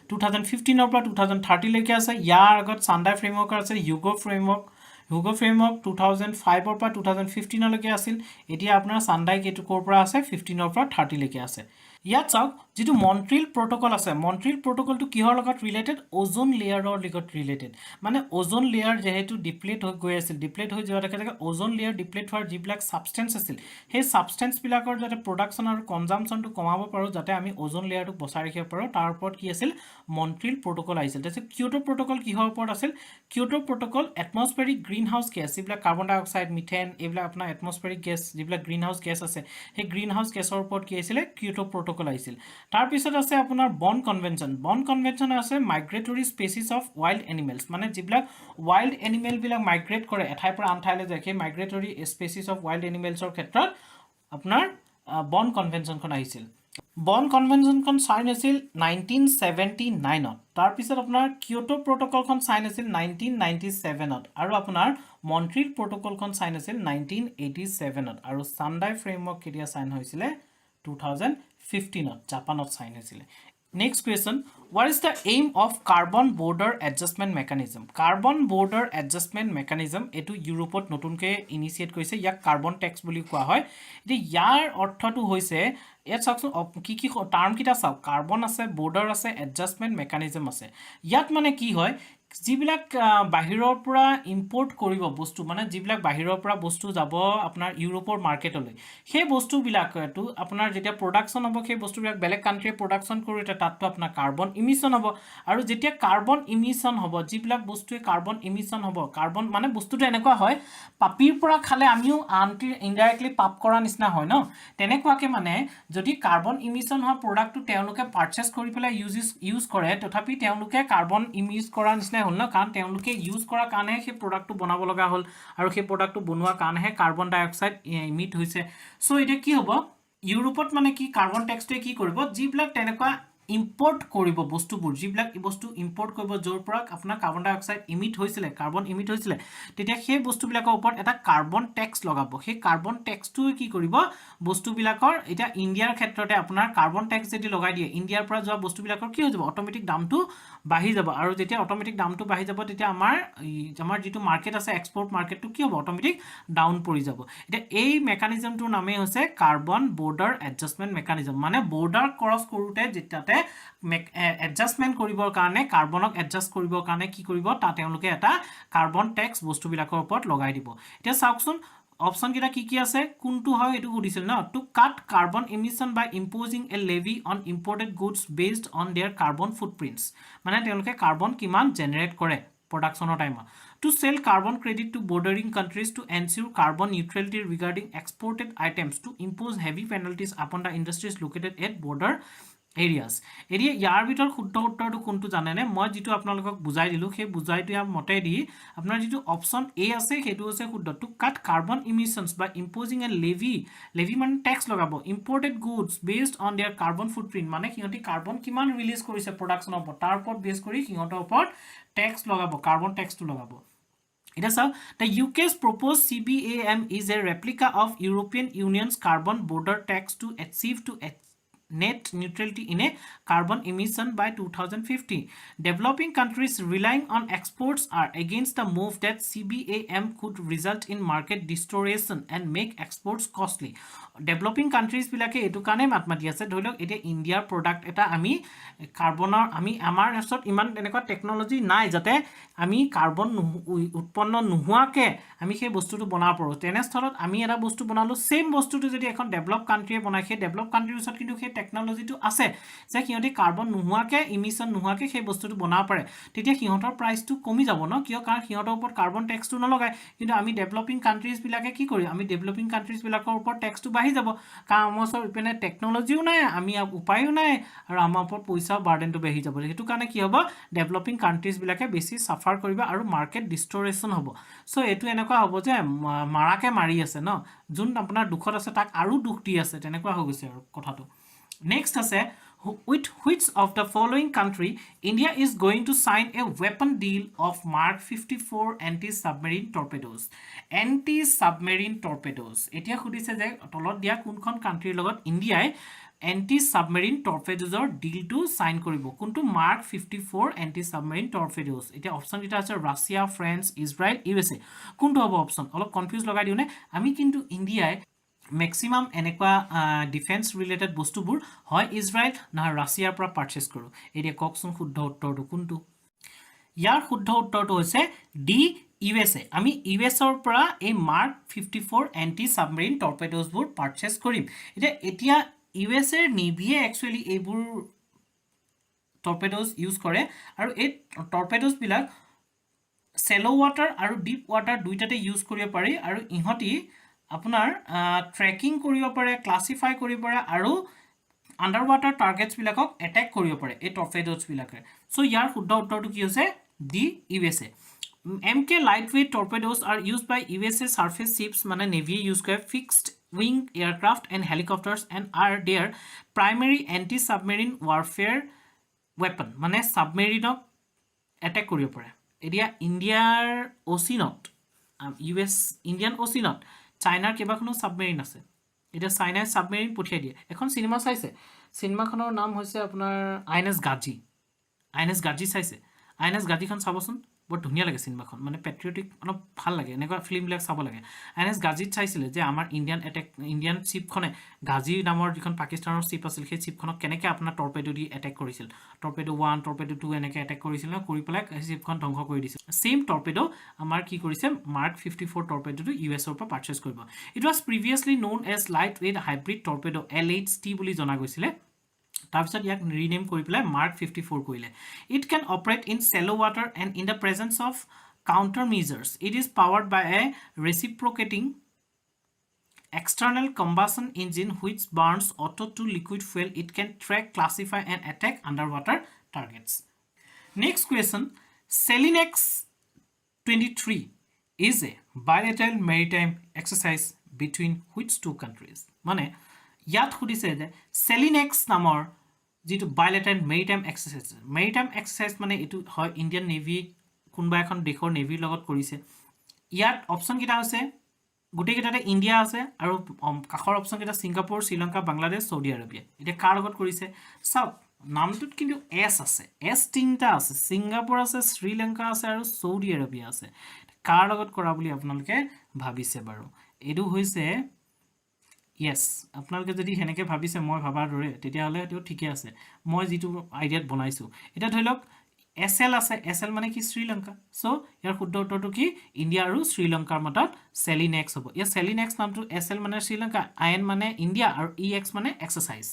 2015 ৰ পৰা 2030 লৈকে আছে ইয়াৰ আগত সান্ডাই ফ্ৰেমৱৰ্ক আছে হুগো ফ্ৰেমৱৰ্ক 2005 ৰ পৰা 2015 লৈকে আছিল এতিয়া আপোনাৰ সান্ডাই কেটো কৰ পৰা আছে 15 ৰ পৰা 30 লৈকে আছে ইয়াত চাওক যেটো মন্ট্ৰিল প্ৰটোকল আছে মন্ট্ৰিল প্ৰটোকলটো কিহৰ লগত ৰিলেটেড ওজন লেয়াৰৰ লগত ৰিলেটেড মানে ওজন লেয়াৰ যেহেতু ডিপ্লেট হৈ গৈ আছিল ডিপ্লেট হৈ যোৱা থাকে ওজন লেয়াৰ ডিপ্লেট হোৱাৰ যিবিলাক সাবষ্টেন্স আছিল সেই সাবষ্টেন্স বিলাকৰ যাতে প্ৰডাকশন আৰু কনজাম্পশনটো কমাব পাৰো যাতে আমি ওজন লেয়াৰটো বচাই ৰাখিব পাৰো তাৰ ওপৰত কি আছিল মন্ট্ৰিল প্ৰটোকল আহিছিল তাৰপিছত কিয়োটো প্ৰটোকল কিহৰ ওপৰত আছিল কিয়োটো প্ৰটোকল এটমস্ফেৰিক গ্ৰীনহাউস গেছ যিবিলাক কাৰ্বন ডাই অক্সাইড মিথেন এইবিলাক আপোনাৰ এটমস্ফেৰিক গেছ যিবিলাক গ্ৰীনহাউস গেছ আছে সেই গ্ৰীনহাউস গেছৰ ওপৰত কি আছিল কিয়োটো প্ৰটোকল আহিছিল তাৰ পিছত আছে আপোনাৰ বন কনভেনশন আছে migratory species of wild animals মানে যিবিলাক ওয়াইল্ড এনিমেল বিলাক মাইগ্ৰেট কৰে এঠাইৰ পৰা আন ঠাইলৈ যায় সেই মাইগ্ৰেটৰী স্পেচিছ অফ ওয়াইল্ড এনিমেলছৰ ক্ষেত্ৰত আপোনাৰ বন কনভেনশনখন আহিছিল বন কনভেনশনখন সাইন আছিল 1979 ত তাৰ পিছত আপোনাৰ কিয়োটো প্ৰটোকলখন সাইন আছিল 1997 ত আৰু আপোনাৰ মন্ট্ৰিল প্ৰটোকলখন সাইন আছিল 1987 ত আৰু সান্ডাই ফ্ৰেমৱৰ্ক কেতিয়া সাইন হৈছিল 2015 ত জাপানত সাইন হৈছিল Next question, what is the aim of carbon border adjustment mechanism? Carbon border adjustment mechanism etu Europe নতুনকে ইনিশিয়েট কৰিছে ইয়াক কাৰ্বন ট্যাক্স বুলি কোৱা হয় এটি ইয়াৰ অৰ্থটো হৈছে ইয়াত চাওকচোন কি টাৰ্ম কিটা চাওক কাৰ্বন আছে বৰ্ডাৰ আছে এডজাষ্টমেন্ট মেকানিজম আছে ইয়াত মানে কি হয় যিবিলাক বাহিৰৰ পৰা ইম্পোৰ্ট কৰিব বস্তু মানে যিবিলাক বাহিৰৰ পৰা বস্তু যাব আপোনাৰ ইউৰোপৰ মাৰ্কেটলৈ সেই বস্তু বিলাকটো আপোনাৰ যেতিয়া প্ৰডাকশন হ'ব সেই বস্তুবিলাক বেলেগ কান্ট্ৰিয়ে প্ৰডাকশন কৰিতে তাতটো আপোনাৰ কাৰ্বন ইমিশন হ'ব আৰু যেতিয়া কাৰ্বন ইমিশন হ'ব যিবিলাক বস্তুৱে কাৰ্বন ইমিশন হ'ব কাৰ্বন মানে বস্তুটো এনেকুৱা হয় পাপিৰ পৰা খালে আমিও আনটি ইনডাইৰেক্টলি পাপ কৰা নিচিনা হয় ন তেনেকুৱাকে মানে যদি কাৰ্বন ইমিশন হোৱা প্ৰডাক্টটো তেওঁলোকে পাৰচেজ কৰি পেলাই ইউজ কৰে তথাপি তেওঁলোকে কাৰ্বন ইমিশ কৰা নিচিনা হল না কাৰণ তেওঁলোকে ইউজ কৰা কাৰণে সেই প্ৰডাক্টটো বনাব লগা হল আৰু সেই প্ৰডাক্টটো বনোৱা কাৰণেহে কাৰ্বন ডাই অক্সাইড ইমিট হৈছে সো এটা কি হ'ব ইউৰোপত মানে কি কাৰ্বন ট্যাক্সটোৱে কি কৰিব যিবিলাক তেনেকুৱা ইম্পোৰ্ট কৰিব বস্তুবোৰ যিবিলাক বস্তু ইম্পোৰ্ট কৰিব জোৰ পৰা আপোনাৰ কাৰ্বন ডাই অক্সাইড ইমিট হৈছিল তেতিয়া সেই বস্তুবিলাকৰ ওপৰত এটা কাৰ্বন ট্যাক্স লগাব সেই কাৰ্বন ট্যাক্সটো কি কৰিব বস্তুবিলাকৰ এটা ইন্ডিয়াৰ ক্ষেত্ৰতে আপোনাৰ কাৰ্বন ট্যাক্স যদি লগাই দিয়ে ইন্ডিয়াৰ পৰা যোৱা বস্তুবিলাকৰ কি হৈ যাব অটোমেটিক দামটো বাঢ়ি যাব আৰু যেতিয়া অটোমেটিক দামটো বাঢ়ি যাব তেতিয়া আমাৰ যেটো মাৰ্কেট আছে এক্সপোৰ্ট মাৰ্কেটটো কি হ'ব অটোমেটিক ডাউন পৰি যাব এটা এই মেকানিজমটোৰ নামে হৈছে কাৰ্বন বৰ্ডাৰ এডজাষ্টমেন্ট মেকানিজম মানে বৰ্ডাৰ ক্ৰস কৰোতে যেটাতে এডজাষ্টমেন্ট কৰিবৰ কাৰণে কাৰ্বনক এডজাষ্ট কৰিবৰ কাৰণে কি কৰিব তা তেওঁলোকে এটা কাৰ্বন ট্যাক্স বস্তুবিলাকৰ ওপৰত লগাই দিব এতিয়া চাওকচোন অপশন কিটা কি আছে কোনটো হয় এটো সুধিছিল না to cut carbon emission by imposing a levy on imported goods based on their carbon footprints মানে তেওঁলোকে কাৰ্বন কিমান জেনাৰেট কৰে প্ৰডাকশনৰ টাইমত to sell carbon credit to bordering countries to ensure carbon neutrality regarding exported items to impose heavy penalties upon the industries located at border areas area ইয়াৰ ভিতৰত শুদ্ধ উত্তৰটো কোনটো জানেনে মই যেটো আপোনালোকক বুজাই দিলো সেই বুজাইটো ইয়াৰ মতে দি আপোনাৰ যেটো অপচন এ আছে সেইটো হৈছে শুদ্ধ to cut carbon emissions by imposing a levy মানে ট্যাক্স লগাব imported goods based on their carbon footprint মানে সিহঁতি কার্বন কিমান ৰিলিজ কৰিছে প্ৰডাকচনৰ ওপৰত তাৰ ওপৰত বেস কৰি সিহঁতৰ ওপৰত ট্যাক্স লগাব কার্বন ট্যাক্সটো লগাব It is the UK's proposed CBAM is a replica of European Union's carbon border tax to achieve net neutrality in a carbon emission by 2050. Developing countries relying on exports are against the move that CBAM could result in market distortion and make exports costly. Developing countries bilake etu kane matmati ase dhoilok ete India product eta ami carbonor ami amar hasot iman enekwa technology nai jate ami carbon utponno nuhuake ami সেই বস্তুটো বনাব পাৰো তেনে স্থলত আমি এটা বস্তু বনালো সেম বস্তুটো যদি এখন ডেভেলপ কান্ট্ৰিয়ে বনাই সেই ডেভেলপ কান্ট্ৰিৰ ওচৰত কিন্তু সেই টেকনলজিটো আছে যে সিহঁতি কাৰ্বন নোহোৱাকে ইমিশন নোহোৱাকে সেই বস্তুটো বনাব পাৰে তেতিয়া সিহঁতৰ প্ৰাইসটো কমি যাব ন কিয় কাৰণ সিহঁতৰ ওপৰত কাৰ্বন ট্যাক্সটো নলগায় কিন্তু আমি ডেভেলপিং কান্ট্ৰিজ বিলাকে কি কৰি আমি ডেভেলপিং কান্ট্ৰিজ বিলাকৰ ওপৰত ট্যাক্সটো বাঢ়ি যাব কাৰণ আমাৰ ওচৰত ইপিনে টেকনলজিও নাই আমি উপায়ও নাই আৰু আমাৰ ওপৰত পইচা বাৰ্ডেনটো বাঢ়ি যাব সেইটো কাৰণে কি হ'ব ডেভেলপিং কান্ট্ৰিজ বিলাকে বেছি সাফাৰ কৰিব আৰু মাৰ্কেট ডিস্টোৰেশন হ'ব সো এটো এনেকুৱা হ'ব যে মাৰাকে মাৰি আছে ন যোন আপোনাৰ দুখত আছে তাক আৰু দুখ দি আছে তেনেকুৱা হৈ গৈছে আৰু কথাটো নেক্সট আছে with which of the following country India is going to sign a weapon deal of Mark 54 anti-submarine torpedoes etia khudise je tolot dia kunkhon country logot India anti-submarine torpedoes deal to sign koribo kuntu Mark 54 anti-submarine torpedoes etia option dita ache Russia France Israel USA kuntu hobo option olop confuse logai diune ami kintu India maximum এনেকুৱা defence related বস্তুবোৰ হয় Israel না ৰাছিয়াৰ পৰা purchase কৰো area ককচোন শুদ্ধ উত্তৰটো কোনটো ইয়াৰ শুদ্ধ উত্তৰটো হৈছে ডি ইউএসএ আমি ইউএসৰ পৰা এই মাৰ্ক 54 এন্টি সাবমেৰিন টৰ্পেডোজ বোৰ পাৰচেজ কৰিম এতিয়া ইউএসএ নেভিয়ে একচুয়ালি এইবোৰ টৰ্পেডোজ ইউজ কৰে আৰু এই টৰ্পেডোজ বিলাক সেলো ওয়াটাৰ আৰু ডিপ ওয়াটাৰ দুইটাতে ইউজ কৰিব পাৰি আৰু ইহতি আপোনাৰ ট্ৰেকিং কৰিব পাৰে ক্লাসিফাই কৰিব পাৰে আৰু আন্ডাৰ ওয়াটাৰ টাৰ্গেটস বিলাকক এটেক কৰিব পাৰে এই টৰ্পেডোজ বিলাকে সো ইয়াৰ শুদ্ধ উত্তৰটো কি হৈছে D USA MK lightweight torpedoes are used by USA surface ships মানে নেভি ইউজ কৰে fixed wing aircraft and helicopters and are their primary anti submarine warfare weapon মানে সাবমেৰিনক এটেক কৰিব পাৰে এৰিয়া ইণ্ডিয়াৰ ওচিনত US ইণ্ডিয়ান ওচিনত চাইনাৰ কেবাখনো সাবমেৰিন আছে এটা চাইনাৰ সাবমেৰিন পঠিয়াই দিয়ে এখন সিনেমা চাইছে সিনেমাখনৰ নাম হৈছে আপোনাৰ আইএনএস গাজি চাইছে আইএনএস গাজিখন চাবচোন বহুত ধুনীয়া লাগে সিনেমাখন মানে পেট্ৰিয়টিক অলপ ভাল লাগে এনেকুৱা ফিল্মবিলাক চাব লাগে আইএনএস গাজিত চাইছিলে যে আমাৰ ইণ্ডিয়ান শিপখনে গাজি নামৰ যিখন পাকিস্তানৰ শিপ আছিল সেই শিপখনক কেনেকৈ আপোনাৰ টৰ্পেডো দি এটেক কৰিছিল টৰ্পেডো 1 টৰ্পেডো 2 এনেকৈ এটেক কৰিছিল না কৰি পেলাই শিপখন ধ্বংস কৰি দিছিল সেম টৰ্পেডো আমাৰ কি কৰিছে মাৰ্ক 54 টৰ্পেডোটো ইউএছৰ পৰা পাৰচেজ কৰিব it was previously known as light weight hybrid torpedo LHT বুলি জনা গৈছিলে তাৰপিছত ইয়াক ৰিনেম কৰি পেলাই মাৰ্ক 54 কৰিলে it can operate in shallow water and in the presence of counter measures it is powered by a reciprocating external combustion engine which burns auto to liquid fuel it can track classify and attack underwater targets next question Selinex 23 is a bilateral maritime exercise between which two countries মানে ইয়াত খুদিছে যে Selinex নামৰ যেটো bilateral maritime exercise মানে এটো হয় Indian navy কোনবা এখন দেশৰ নেভিৰ লগত কৰিছে ইয়াত অপচন কিটা আছে গুটে কিটাতে ইন্ডিয়া আছে আৰু কাখৰ অপচন কিটা সিঙ্গাপুৰ শ্ৰীলংকা বাংলাদেশ সৌদি আৰবিয়া এটা কাৰ লগত কৰিছে সব নামটোত কিন্তু এস আছে এস তিনটা আছে সিঙ্গাপুৰ আছে শ্ৰীলংকা আছে আৰু সৌদি আৰবিয়া আছে কাৰ লগত কৰা বুলি আপোনালোকে ভাবিছে বাৰু এটো হৈছে yes আপোনালোকে যদি হেনেকে ভাবিছে মই ভাবাৰ দৰে তেতিয়া হলে এটো ঠিকে আছে মই যেটো আইডিয়াত বনাইছো এটা ধৰিলক SL আছে SL মানে কি শ্ৰীলংকা সো ইয়াৰ শুদ্ধ উত্তৰটো কি ইন্ডিয়া আৰু শ্ৰীলংকাৰ মতত Selinex হ'ব ইয়া Selinex নামটো SL মানে শ্ৰীলংকা IN মানে ইন্ডিয়া আৰু EX মানে এক্সাৰসাইজ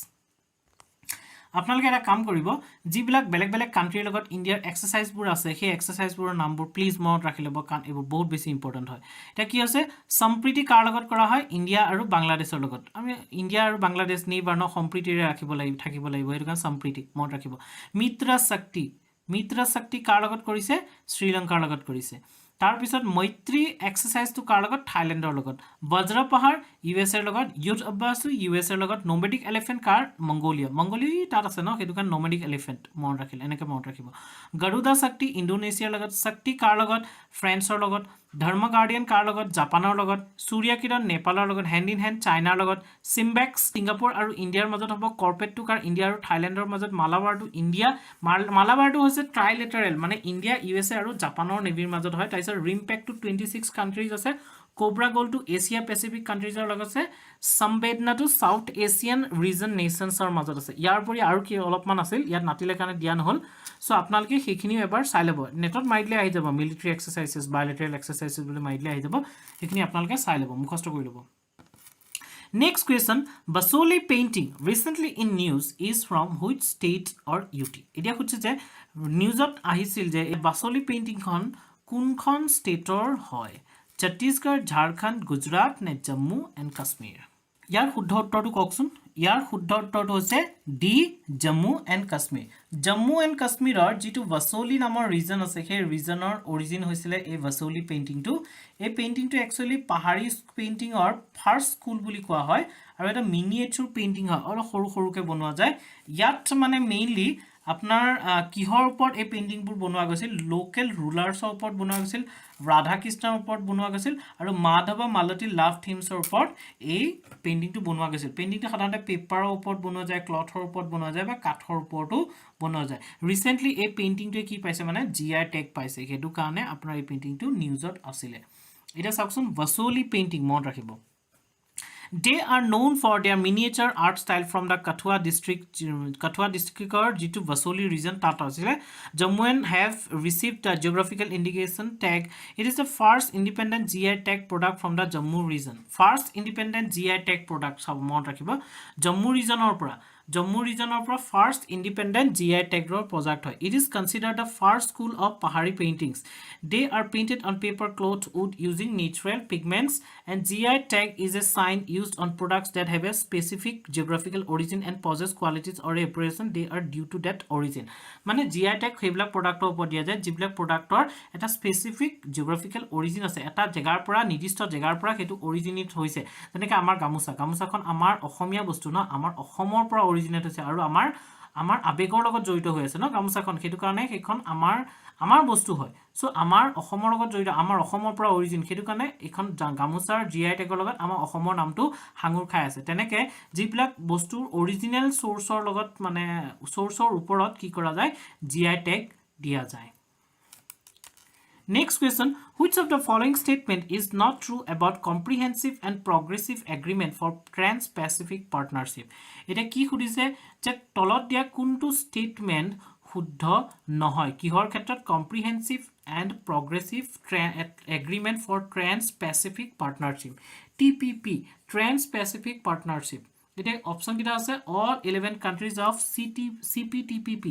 আপোনালোকে এটা কাম কৰিব যিবিলাক বেলেগ বেলেগ কান্ট্ৰিৰ লগত ইণ্ডিয়াৰ এক্সাৰসাইজবোৰ আছে সেই এক্সাৰসাইজবোৰৰ নামবোৰ প্লিজ মনত ৰাখি ল'ব কাৰণ এইবোৰ বহুত বেছি ইম্পৰ্টেণ্ট হয় এটা কি আছে সম্প্ৰীতি কাৰ লগত কৰা হয় ইণ্ডিয়া আৰু বাংলাদেশৰ লগত আমি ইণ্ডিয়া আৰু বাংলাদেশ নিৰ্বাণ সম্প্ৰীতিৰে ৰাখিব লাগিব থাকিব লাগিব সেইটো কাৰণ সম্প্ৰীতি মনত ৰাখিব মিত্ৰ শক্তি কাৰ লগত কৰিছে শ্ৰীলংকাৰ লগত কৰিছে তাৰ পিছত মৈত্ৰী এক্সাৰসাইজটো কাৰ লগত থাইলেণ্ডৰ লগত বজ্ৰ পাহাৰ ইউএছ এৰ লগত ইউথ অভ্যাসটো ইউএছ এৰ লগত নোমেডিক এলিফেন্ট কাৰ মংগোলিয়া তাত আছে ন সেইটো কাৰণ নোমেডিক এলিফেন্ট মনত ৰাখিলে এনেকৈ মনত ৰাখিব গৰুডা শক্তি ইণ্ডোনেছিয়াৰ লগত শক্তি কাৰ লগত ফ্ৰেন্সৰ লগত ধৰ্ম গাৰ্ডিয়ান কাৰ লগত জাপানৰ লগত সূৰ্য কিৰণ নেপালৰ লগত হেণ্ড ইন হেণ্ড চাইনাৰ লগত সিম্বেক্স ছিংগাপুৰ আৰু ইণ্ডিয়াৰ মাজত হ'ব কৰ্পেটটো কাৰ ইণ্ডিয়া আৰু থাইলেণ্ডৰ মাজত মালাবাৰটো ইণ্ডিয়া মালাবাৰটো হৈছে ট্ৰাইলেটাৰেল মানে ইণ্ডিয়া ইউএছএ আৰু জাপানৰ নেভিৰ মাজত হয় তাৰপিছত ৰিমপেক্টটো 26 কাণ্ট্ৰিজ আছে কোব্ৰা গোল্ডটো এছিয়া পেচিফিক কাণ্ট্ৰিজৰ লগত আছে সম্বেদনাটো সাউথ এছিয়ান ৰিজন নেশ্যনছৰ মাজত আছে ইয়াৰ উপৰি আৰু কি অলপমান আছিল ইয়াত নাতিলে কাৰণে দিয়া নহ'ল সো আপোনালোকে সেইখিনিও এবাৰ চাই ল'ব নেটত মাৰিলে আহি যাব মিলিটাৰী এক্সাৰসাইজেছ বায়লেটাৰেল এক্সাৰসাইজেছ বুলি মাৰিলে আহি যাব সেইখিনি আপোনালোকে চাই ল'ব মুখস্থ কৰি ল'ব Next question, Basoli painting recently in news is from which state or UT? এতিয়া খুঁজছে যে নিউজত আহিছিল যে বাসলি পেইণ্টিংখন কোনখন ষ্টেটৰ হয় ছত্তীশগড় ঝাৰখণ্ড গুজৰাট নে জম্মু এণ্ড কাশ্মীৰ ইয়াৰ শুদ্ধ উত্তৰটো কওকচোন ইয়াৰ শুদ্ধ উত্তৰটো হৈছে ডি জম্মু এণ্ড কাশ্মীৰৰ যিটো বাসলি নামৰ ৰিজন আছে সেই ৰিজনৰ অৰিজিন হৈছিলে এই বাসলি পেইণ্টিংটো এই পেইণ্টিংটো একচুৱেলি পাহাৰী পেইণ্টিঙৰ ফাৰ্ষ্ট স্কুল বুলি কোৱা হয় আৰু এটা মিনিয়েচাৰ পেইণ্টিং হয় অলপ সৰু সৰুকৈ বনোৱা যায় ইয়াত মানে মেইনলি আপোনাৰ কিহৰ ওপৰত এই পেইণ্টিংবোৰ বনোৱা গৈছিল লোকেল ৰুলাৰ্ছৰ ওপৰত বনোৱা গৈছিল ৰাধা কৃষ্ণৰ ওপৰত বনোৱা গৈছিল আৰু মাধৱ মালতী লাভ থিমছৰ ওপৰত এই পেইণ্টিংটো বনোৱা গৈছিল পেইণ্টিংটো সাধাৰণতে পেপাৰৰ ওপৰত বনোৱা যায় ক্লথৰ ওপৰত বনোৱা যায় বা কাঠৰ ওপৰতো বনোৱা যায় ৰিসেন্টলি এই পেইণ্টিংটোৱে কি পাইছে মানে জিআই টেগ পাইছে সেইটো কাৰণে আপোনাৰ এই পেইণ্টিংটো নিউজত আছিলে এটা চাওকচোন বাসলি পেইণ্টিং মনত ৰাখিব They are known for their miniature art style from the Kathua district jitu Basoli region tata asile Jammu and have received the geographical indication tag it is the first independent GI tag product from the Jammu region sab mon rakhiba Jammu region or first independent GI tag project hoy it is considered the first school of Pahari paintings they are painted on paper cloth wood using natural pigments and GI tag is a sign used on products that have a specific geographical origin and possess qualities or appearance they are due to that origin মানে GI tag হেবিলাক প্ৰডাক্টৰ ওপৰত দিয়া যায় যিবিলাক প্ৰডাক্টৰ এটা specific জিওগ্ৰাফিক্যাল origin আছে এটা জায়গাৰ পৰা নিৰ্দিষ্ট জায়গাৰ পৰা হেতু অৰিজিনেট হৈছে যেনেকৈ আমাৰ গামুছাখন আমাৰ অসমীয়া বস্তু ন আমাৰ অসমৰ পৰা অৰিজিনেট হৈছে আৰু আমাৰ আবেগৰ লগত জড়িত হৈ আছে ন গামুছাখন হেতু কাৰণে সেইখন আমাৰ বস্তু হয় সো আমাৰ অসমৰ লগত জড়িত আমাৰ অসমৰ পৰা অৰিজিন হেতু কাৰণে এখন গামুছাৰ জিআই টেগৰ লগত আমাৰ অসমৰ নামটো হাঙুৰ খাই আছে তেনেকৈ যিবিলাক বস্তুৰ অৰিজিনেল সোৰ্সৰ লগত মানে সোৰ্সৰ ওপৰত কি কৰা যায় জিআই টেগ দিয়া যায় Next question, which of the following statement is not true about comprehensive and progressive agreement for Trans-Pacific Partnership? এটা কি খুদিছে যে তলত দিয়া কোনটো statement শুদ্ধ নহয় কিহৰ ক্ষেত্ৰত comprehensive and progressive agreement for Trans-Pacific Partnership TPP Trans-Pacific Partnership এটা অপচন কিটা আছে all 11 countries of CPTPP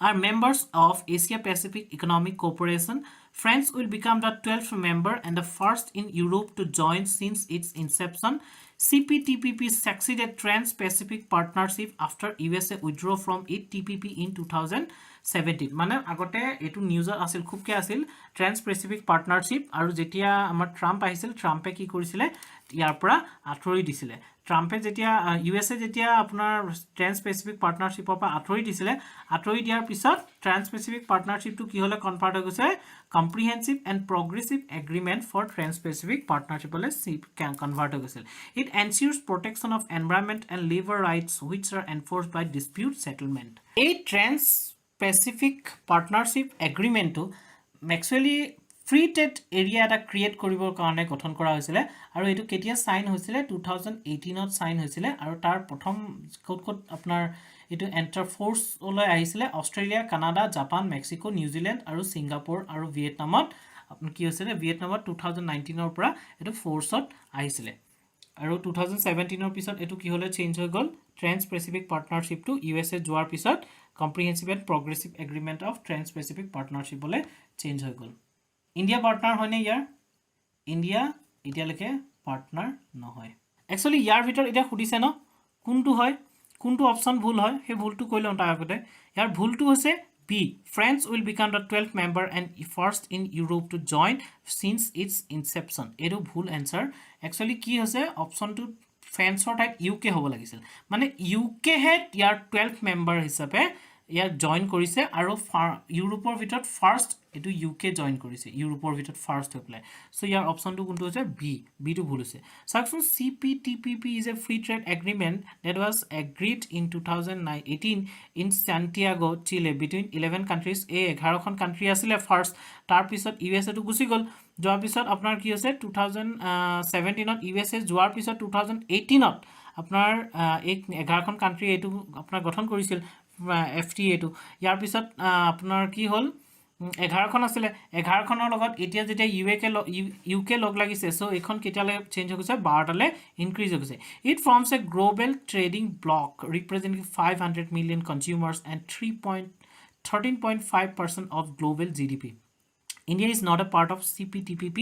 are members of Asia-Pacific Economic Cooperation. France will become the 12th member and the first in Europe to join since its inception. CPTPP succeeded Trans-Pacific Partnership after USA withdrew from it TPP in 2017. মানে আগতে এটো নিউজত আছিল খুবকে আছিল Trans-Pacific Partnership আৰু যেতিয়া আমাৰ Trump আহিছিল ট্ৰাম্পে কি কৰিছিলে ইয়াৰ পৰা আঁতৰি দিছিলে ট্ৰাম্পে যেতিয়া ইউএসএ যেতিয়া আপোনাৰ ট্ৰান্স-পেচিফিক পাৰ্টনাৰশ্বিপৰ পৰা আঁতৰি দিছিলে আঁতৰি দিয়াৰ পিছত ট্ৰান্স-পেচিফিক পাৰ্টনাৰশ্বিপটো কি হলে কনভাৰ্ট হৈ গৈছে comprehensive and progressive agreement for transpacific পাৰ্টনাৰশ্বিপলৈ কনভাৰ্ট হৈ গৈছিল it ensures protection of environment and labour rights which are enforced by dispute settlement এই ট্ৰান্স-পেচিফিক পাৰ্টনাৰশ্বিপ এগ্ৰিমেণ্টটো একচুৱেলি ফ্ৰী ট্ৰেড এৰিয়া এটা ক্ৰিয়েট কৰিবৰ কাৰণে গঠন কৰা হৈছিল আৰু এটো কেতিয়া সাইন হৈছিল 2018 ত সাইন হৈছিল আৰু তাৰ প্ৰথম কোট আপোনাৰ এটো এন্টাৰ ফোৰ্স লৈ আহিছিল Australia Canada Japan Mexico New Zealand আৰু সিঙ্গাপুৰ আৰু ভিয়েটনামত আপুনি কি হৈছিল ভিয়েটনামত 2019 ৰ পৰা এটো ফোৰ্সত আহিছিল আৰু 2017 পিছত এটো কি হলে চেঞ্জ হৈ গল trans pacific partnership to USA যোৱাৰ পিছত comprehensive and progressive agreement of trans pacific partnership বলে চেঞ্জ হৈ গল ইণ্ডিয়া পাৰ্টনাৰ হয়নে ইয়াৰ ইণ্ডিয়া এতিয়ালৈকে পাৰ্টনাৰ নহয় একচুয়ালি ইয়াৰ ভিতৰত এটা খুদিছে ন কোনটো হয় কোনটো অপচন ভুল হয় হে ভুলটো কইল তাৰ আগতে ইয়াৰ ভুলটো হৈছে B. France will become the 12th member and first in Europe to join since its inception. Edo bhul answer. Actually, ki hoise option to France or type UK hobo lagisil. Mane UK had yar 12th member hisabe yar join korise aro Europe or vitot first edu UK join korise. Europe or vitot first apply. So yar option to kuntu hoise B. B to bhul hoise. So CPTPP is a free trade agreement that was agreed in 2018 in Santiago, Chile between 11 countries. A 11 খন country asile first tar pisot USA to gusi gol joar pisot apnar ki hoise 2017 ot USA joar pisot 2018 ot apnar ek 11 খন country etu apnar গঠন কৰিছিল FTA to ইয়াৰ পিছত আপোনাৰ কি হল 11 খন আছিল 11 খনৰ লগত এতিয়া যেতিয়া UK লগ লাগিছে সো এখন কেতিয়ালে চেঞ্জ হৈ গৈছে 12 টালে ইনক্ৰিজ হৈ গৈছে it forms a global trading bloc representing 500 million consumers and 13.5% of global GDP India is not a part of CPTPP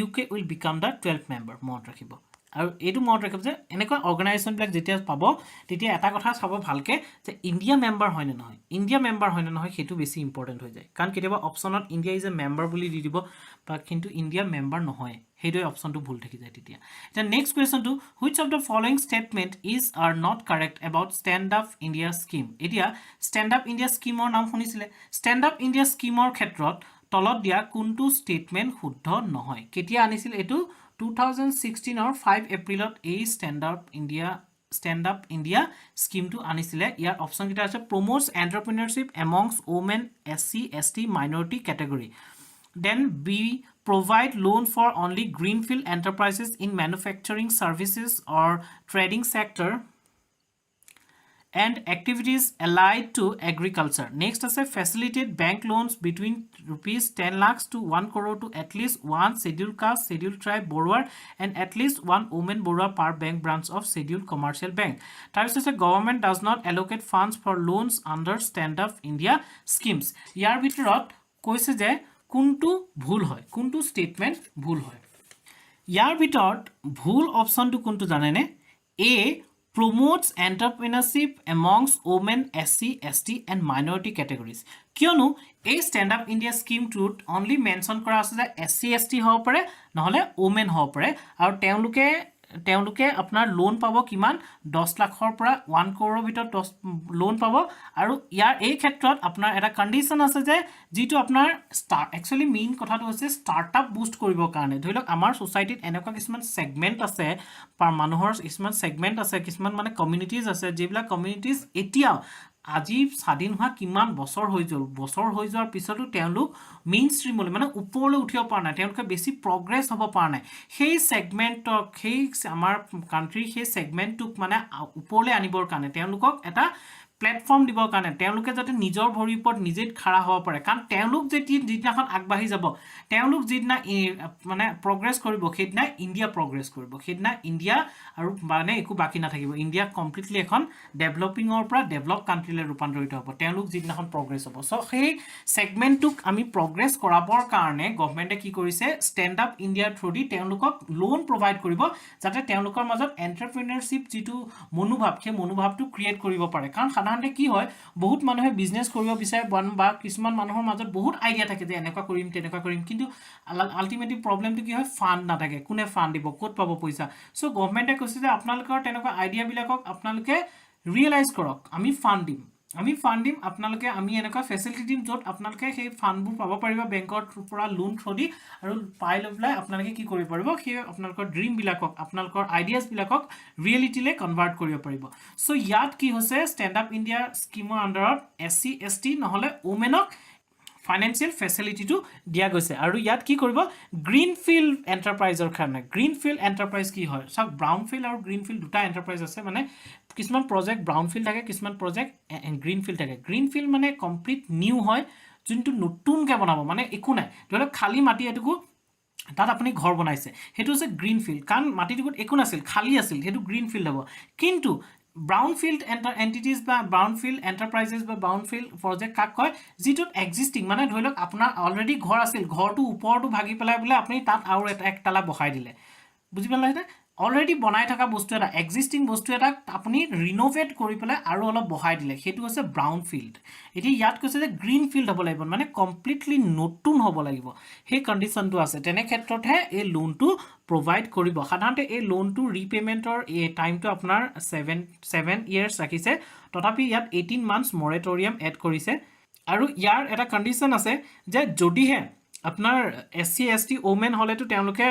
UK will become the 12th member মনত ৰাখিব আৰু এটো মনত ৰাখিব যে এনেকুৱা অৰ্গানাইজেচন বিলাক যেতিয়া পাব তেতিয়া এটা কথা চাব ভালকে যে ইন্ডিয়া মেম্বাৰ হয় নে নহয় ইন্ডিয়া মেম্বাৰ হয় নে নহয় হেতু বেছি ইম্পৰ্টেন্ট হৈ যায় কাৰণ কেতিয়াবা অপচনত ইন্ডিয়া ইজ এ মেম্বাৰ বুলি দি দিব বা কিন্তু ইন্ডিয়া মেম্বাৰ নহয় হেতু অপচনটো ভুল থাকি যায় তেতিয়া এটা next question to which of the following statement is are not correct about Stand up India scheme এতিয়া ষ্টেণ্ড আপ ইণ্ডিয়া স্কিমৰ নাম শুনিছিলে ষ্টেণ্ড আপ ইণ্ডিয়া স্কিমৰ ক্ষেত্ৰত তলত দিয়া কোনটো স্টেটমেন্ট শুদ্ধ নহয় কেতিয়া আনিছিল এটো 2016 or 5 April a stand up India scheme to anisile your option kita ase promotes entrepreneurship amongst women SC ST minority category then B provide loan for only greenfield enterprises in manufacturing services or trading sector and activities allied to agriculture. Next is a facilitate bank loans between rupees 10 lakhs to 1 crore to at least one scheduled caste, scheduled tribe borrower and at least one woman borrower per bank branch of scheduled commercial bank. Types is a government does not allocate funds for loans under Stand Up India schemes. Yar bhitorot koise je kuntu bhul hoy, kuntu statement bhul hoy. Yar bhitorot bhul option to kuntu janene A promotes entrepreneurship amongst women SC ST and minority categories কিয়নো এই stand up India scheme টুত only mention কৰা আছে যে SC ST হ'ব পাৰে নহলে women হ'ব পাৰে আৰু তেওঁলোকে আপোনাৰ লোন পাব কিমান 10 লাখৰ পৰা 1 crore ভিতৰত লোন পাব আৰু ইয়াৰ এই ক্ষেত্ৰত আপোনাৰ এটা কন্ডিশন আছে যে যেটো আপোনাৰ একচুয়ালি মেইন কথাটো হৈছে ষ্টাৰ্টআপ বুষ্ট কৰিব কাৰণে ধৰিলক আমাৰ সোসাইটিত এনেকুৱা কিছুমান সেগমেন্ট আছে পাৰ মানুহৰ কিছুমান সেগমেন্ট আছে কিছুমান মানে কমিউনিটিজ আছে যেবিলাক কমিউনিটিজ এতিয়া আজি স্বাধীন হোৱা কিমান বছৰ হৈ যোৱাৰ পিছতো তেওঁলোক মেইন ষ্ট্ৰীমলৈ মানে ওপৰলৈ উঠিব পৰা নাই তেওঁলোকে বেছি প্ৰগ্ৰেছ হ'ব পৰা নাই সেই সেগমেন্টক সেই আমাৰ কান্ট্ৰি সেই সেগমেন্টক মানে ওপৰলৈ আনিবৰ কাৰণে তেওঁলোকক এটা প্ল্যাটফৰ্ম দিবৰ কাৰণে তেওঁলোকে যাতে নিজৰ ভৰিৰ ওপৰত নিজে খাৰা হ'ব পাৰে কাৰণ তেওঁলোক যেদিনাখন আগবাঢ়ি যাব তেওঁলোক যেদিনা মানে প্ৰগ্ৰেছ কৰিব সেইদিনা ইণ্ডিয়া প্ৰগ্ৰেছ কৰিব সেইদিনা ইণ্ডিয়া আৰু মানে একো বাকি নাথাকিব ইণ্ডিয়া কমপ্লিটলি এখন ডেভেলপিঙৰ পৰা ডেভেলপ কান্ট্ৰিলৈ ৰূপান্তৰিত হ'ব তেওঁলোক যেদিনাখন প্ৰগ্ৰেছ হ'ব সো সেই সেগমেন্টক আমি প্ৰগ্ৰেছ কৰাবৰ কাৰণে গভৰ্ণমেণ্টে কি কৰিছে ষ্টেণ্ড আপ ইণ্ডিয়াৰ থ্ৰুদি তেওঁলোকক লোন প্ৰভাইড কৰিব যাতে তেওঁলোকৰ মাজত এন্টাৰপ্ৰেনিয়ৰশিপ যেটো মনোভাৱ সেই মনোভাৱটো ক্ৰিয়েট কৰিব পাৰে কাৰণ সাধাৰণতে কি হয় বহুত মানুহে বিজনেস কৰিব বিচাৰে বা কিছুমান মানুহৰ মাজত বহুত আইডিয়া থাকে যে এনেকুৱা কৰিম তেনেকুৱা কৰিম কিন্তু আলটিমেটলি প্ৰবলেমটো কি হয় ফান্ড নাথাকে কোনে ফান্ড দিব ক'ত পাব পইচা সো গভৰ্ণমেণ্টে কৈছে যে আপোনালোকৰ তেনেকুৱা আইডিয়া বিলাকক আপোনালোকে ৰিয়েলাইজ কৰক আমি ফান্ড দিম আপোনালোকে আমি এনেকুৱা ফেসিলিটি দিম যত আপোনালোকে সেই ফান্ডবোৰ পাব পাৰিব বেংকৰ পৰা লোন থ্ৰুদি আৰু পাই লৈ আপোনালোকে কি কৰিব পাৰিব সেই আপোনালোকৰ ড্ৰিম বিলাকক আপোনালোকৰ আইডিয়াজ বিলাকক ৰিয়েলিটিলে কনভাৰ্ট কৰিব পাৰিব সো ইয়াত কি হৈছে ষ্টেণ্ড আপ ইণ্ডিয়া স্কিমৰ আন্ডাৰত SC ST নহলে ওমেনক ফাইনান্সিয়াল ফেসিলিটি টু দিয়া গৈছে আৰু ইয়াত কি কৰিব গ্ৰীনফিল্ড এন্টাৰপ্ৰাইজৰ কাৰণে গ্ৰীনফিল্ড এন্টাৰপ্ৰাইজ কি হয় সব ব্ৰাউনফিল্ড আৰু গ্ৰীনফিল্ড দুটা এন্টাৰপ্ৰাইজ আছে মানে কিছুমান প্ৰজেক্ট ব্ৰাউনফিল্ড থাকে কিছুমান প্ৰজেক্ট গ্ৰীনফিল্ড থাকে গ্ৰীনফিল্ড মানে কমপ্লিট নিউ হয় যোনটো নতুনকৈ বনাব মানে একো নাই ধৰক খালি মাটি এটুকু তাত আপুনি ঘৰ বনাইছে হেতু হৈছে গ্ৰীণ ফিল্ড কাৰণ মাটিটুকুত একো নাছিল খালি আছিল হেতু গ্ৰীণ ফিল্ড হ'ব কিন্তু ব্ৰাউন ফিল্ড এন্টিটিজ বা ব্ৰাউন ফিল্ড এন্টাৰপ্ৰাইজেছ বা ব্ৰাউন ফিল্ড প্ৰজেক্ট কাক কয় যিটোত এক্সিষ্টিং মানে ধৰি লওক আপোনাৰ অলৰেডি ঘৰ আছিল ঘৰটো ওপৰটো ভাগি পেলাই বোলে আপুনি তাত আৰু এক তালা বহাই দিলে বুজি পালে অলৰেডি বনাই থকা বস্তু এটা এক্সিষ্টিং বস্তু এটা আপুনি ৰিনোভেট কৰি পেলাই আৰু অলপ বহাই দিলে সেইটো হৈছে ব্ৰাউন ফিল্ড এতিয়া ইয়াত কৈছে যে গ্ৰীণ ফিল্ড হ'ব লাগিব মানে কমপ্লিটলি নতুন হ'ব লাগিব সেই কণ্ডিশ্যনটো আছে তেনে ক্ষেত্ৰতহে এই লোনটো প্ৰভাইড কৰিব সাধাৰণতে এই লোনটো ৰিপেমেণ্টৰ এই টাইমটো আপোনাৰ 7 years ৰাখিছে তথাপি ইয়াত 18 months মৰেটৰিয়াম এড কৰিছে আৰু ইয়াৰ এটা কণ্ডিশ্যন আছে যে যদিহে আপোনাৰ SC ST ওমেন হলেতো তেওঁলোকে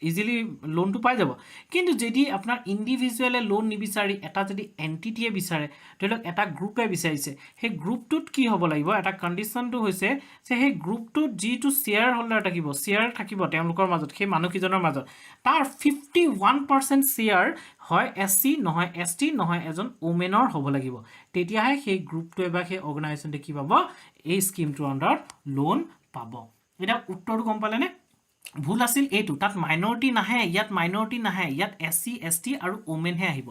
ইজিলি লোনটো পাই যাব কিন্তু যদি আপোনাৰ ইন্ডিভিজুৱেলে লোন নিবিচাৰি এটা যদি এন্টিটিয়ে বিচাৰে ধৰি লওক এটা গ্ৰুপে বিচাৰিছে সেই গ্ৰুপটোত কি হ'ব লাগিব এটা কণ্ডিশ্যনটো হৈছে যে সেই গ্ৰুপটোত যিটো শ্বেয়াৰ হোল্ডাৰ থাকিব তেওঁলোকৰ মাজত সেই মানুহকিজনৰ মাজত তাৰ 51% শ্বেয়াৰ হয় SC নহয় ST নহয় এজন ওমেনৰ হ'ব লাগিব তেতিয়াহে সেই গ্ৰুপটোৱে বা সেই অৰ্গেনাইজেশ্যনটোৱে কি পাব এই স্কিমটোৰ আণ্ডাৰত লোন পাব এটা উত্তৰটো গম পালেনে ভুল আছিল এইটো তাত মাইনৰিটি নাহে ইয়াত SC ST আৰু ওমেন হে আহিব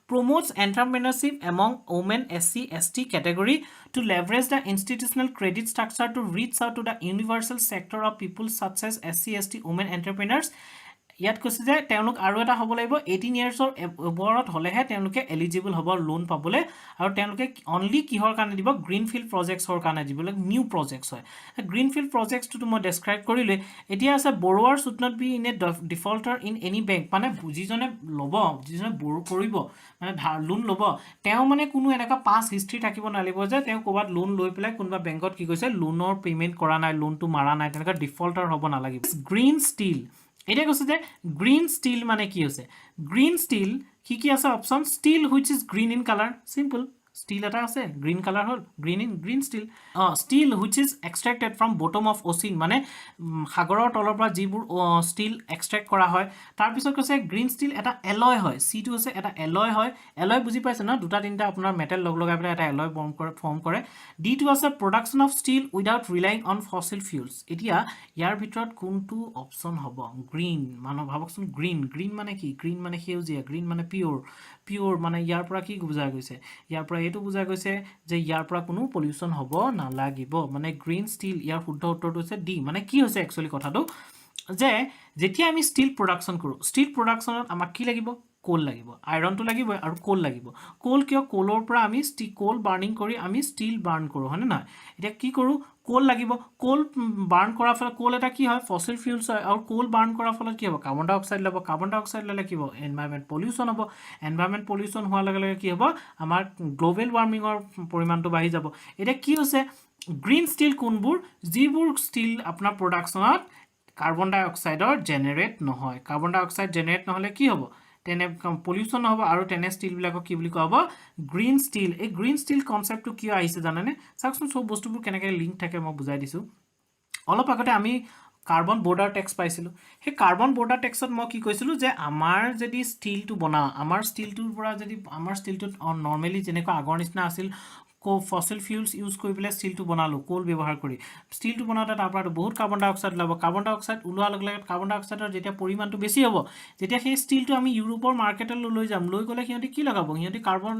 promotes entrepreneurship among women SC ST category to leverage the institutional credit structure to reach out to the universal sector of people such as SC ST women entrepreneurs ইয়াত কৈছে যে তেওঁলোক আৰু এটা হ'ব লাগিব 18 yearsৰ ওপৰত হলেহে তেওঁলোকে এলিজিবল হ'ব লোন পাবলৈ আৰু তেওঁলোকে অনলি কিহৰ কাৰণে দিব গ্ৰীনফিল্ড প্ৰজেক্টছৰ কাৰণে দিব নিউ প্ৰজেক্টছ হয় গ্ৰীনফিল্ড প্ৰজেক্টছটো মই ডেসক্ৰাইব কৰিলে এতিয়া আছে borrower should not be in a defaulter in any bank মানে যিজনে borrow কৰিব মানে লোন ল'ব তেওঁ মানে কোনো এনেকা পাস হিষ্ট্ৰি থাকিব নালাগিব যে তেওঁ ক'বাত লোন লৈ পেলাই কোনবা বেংকত কি কৈছে লোনৰ পেমেন্ট কৰা নাই লোনটো মাৰা নাই তেনেকা ডিফল্টাৰ হ'ব নালাগিব গ্ৰীন ষ্টিল এটা কৈছে যে গ্ৰীন ষ্টিল মানে কি হৈছে গ্ৰীন ষ্টিল কি আছে option steel which is green in color simple steel এটা আছে গ্ৰীন কালাৰ হল green steel steel which is extracted from bottom of ocean মানে সাগৰৰ তলৰ পৰা যিবোৰ ষ্টিল এক্সট্ৰাক্ট কৰা হয় তাৰ পিছত কৈছে গ্ৰীন ষ্টিল এটা এলয় হয় সি টো আছে এটা এলয় হয় এলয় বুজি পাইছে না দুটা তিনটা আপোনাৰ মেটেল লগাই পেলাই এটা এলয় ফৰ্ম কৰে ডি টো আছে production of steel without relying on fossil fuels এতিয়া ইয়াৰ ভিতৰত কোনটো অপচন হ'ব গ্ৰীন মানে ভাবকচোন গ্ৰীন মানে কি গ্ৰীন মানে সেউজীয়া গ্ৰীন মানে পিওৰ মানে ইয়াৰ পৰা কি বুজা গৈছে ইয়াৰ পৰা এটো বুজা গৈছে যে ইয়াৰ পৰা কোনো পলিউশন হ'ব নালাগিব মানে গ্ৰীন ষ্টিল ইয়াৰ শুদ্ধ উত্তৰটো হৈছে ডি মানে কি হৈছে একচুয়ালি কথাটো যে যেতিয়া আমি ষ্টিল প্ৰডাকশন কৰো ষ্টিল প্ৰডাকশনত আমাক কি লাগিব কোল লাগিব আইৰণটো লাগিব আৰু কোল লাগিব কোল কিয় কোলৰ পৰা আমি কোল বাৰ্নিং কৰি আমি ষ্টিল বাৰ্ন কৰো হয়নে না এতিয়া কি কৰো কোল লাগিব কোল বাৰ্ন কৰাৰ ফলত কোল এটা কি হয় ফসিল ফিউলছ হয় আৰু কোল বাৰ্ন কৰাৰ ফলত কি হ'ব কাৰ্বন ডাই অক্সাইড ল'ব কাৰ্বন ডাই অক্সাইড ল'লে কি হ'ব এনভায়ৰনমেন্ট পলিউশন হ'ব এনভায়ৰনমেন্ট পলিউশন হোৱাৰ লগে লগে কি হ'ব আমাৰ গ্লোবেল ওয়াৰ্মিংৰ পৰিমাণটো বাঢ়ি যাব এটা কি হৈছে গ্ৰীন ষ্টিল কোনবোৰ যিবোৰ ষ্টিল আপোনাৰ প্ৰডাকশনত কাৰ্বন ডাই অক্সাইডৰ জেনাৰেট নহয় কাৰ্বন ডাই অক্সাইড জেনাৰেট নহলে কি হ'ব তেনে পলিউশন হ'ব আৰু তেনে ষ্টিল বিলাকক কি বুলি কোৱা হ'ব গ্ৰীন ষ্টিল এই গ্ৰীন ষ্টিল কনসেপ্টটো কিয় আহিছে জানেনে চাওকচোন সব বস্তুবোৰ কেনেকৈ লিংক থাকে মই বুজাই দিছো অলপ আগতে আমি কাৰ্বন বৰ্ডাৰ টেক্স পাইছিলো সেই কাৰ্বন বৰ্ডাৰ টেক্সত মই কি কৈছিলো যে আমাৰ যদি ষ্টিলটো বনা আমাৰ ষ্টিলটোৰ পৰা যদি আমাৰ ষ্টিলটো নৰমালি যেনেকৈ আগৰ নিচিনা আছিল ফসিল ফিউলছ ইউজ কৰি পেলাই ষ্টিলটো বনালো কোল ব্যৱহাৰ কৰি ষ্টিলটো বনাওঁতে তাৰ পৰা বহুত কাৰ্বন ডাই অক্সাইড ওলাব কাৰ্বন ডাই অক্সাইড ওলোৱাৰ লগে লগে কাৰ্বন ডাই অক্সাইডৰ যেতিয়া পৰিমাণটো বেছি হ'ব যেতিয়া সেই ষ্টিলটো আমি ইউৰোপৰ মাৰ্কেটলৈ লৈ যাম লৈ গ'লে সিহঁতি কি লগাব সিহঁতি কাৰ্বন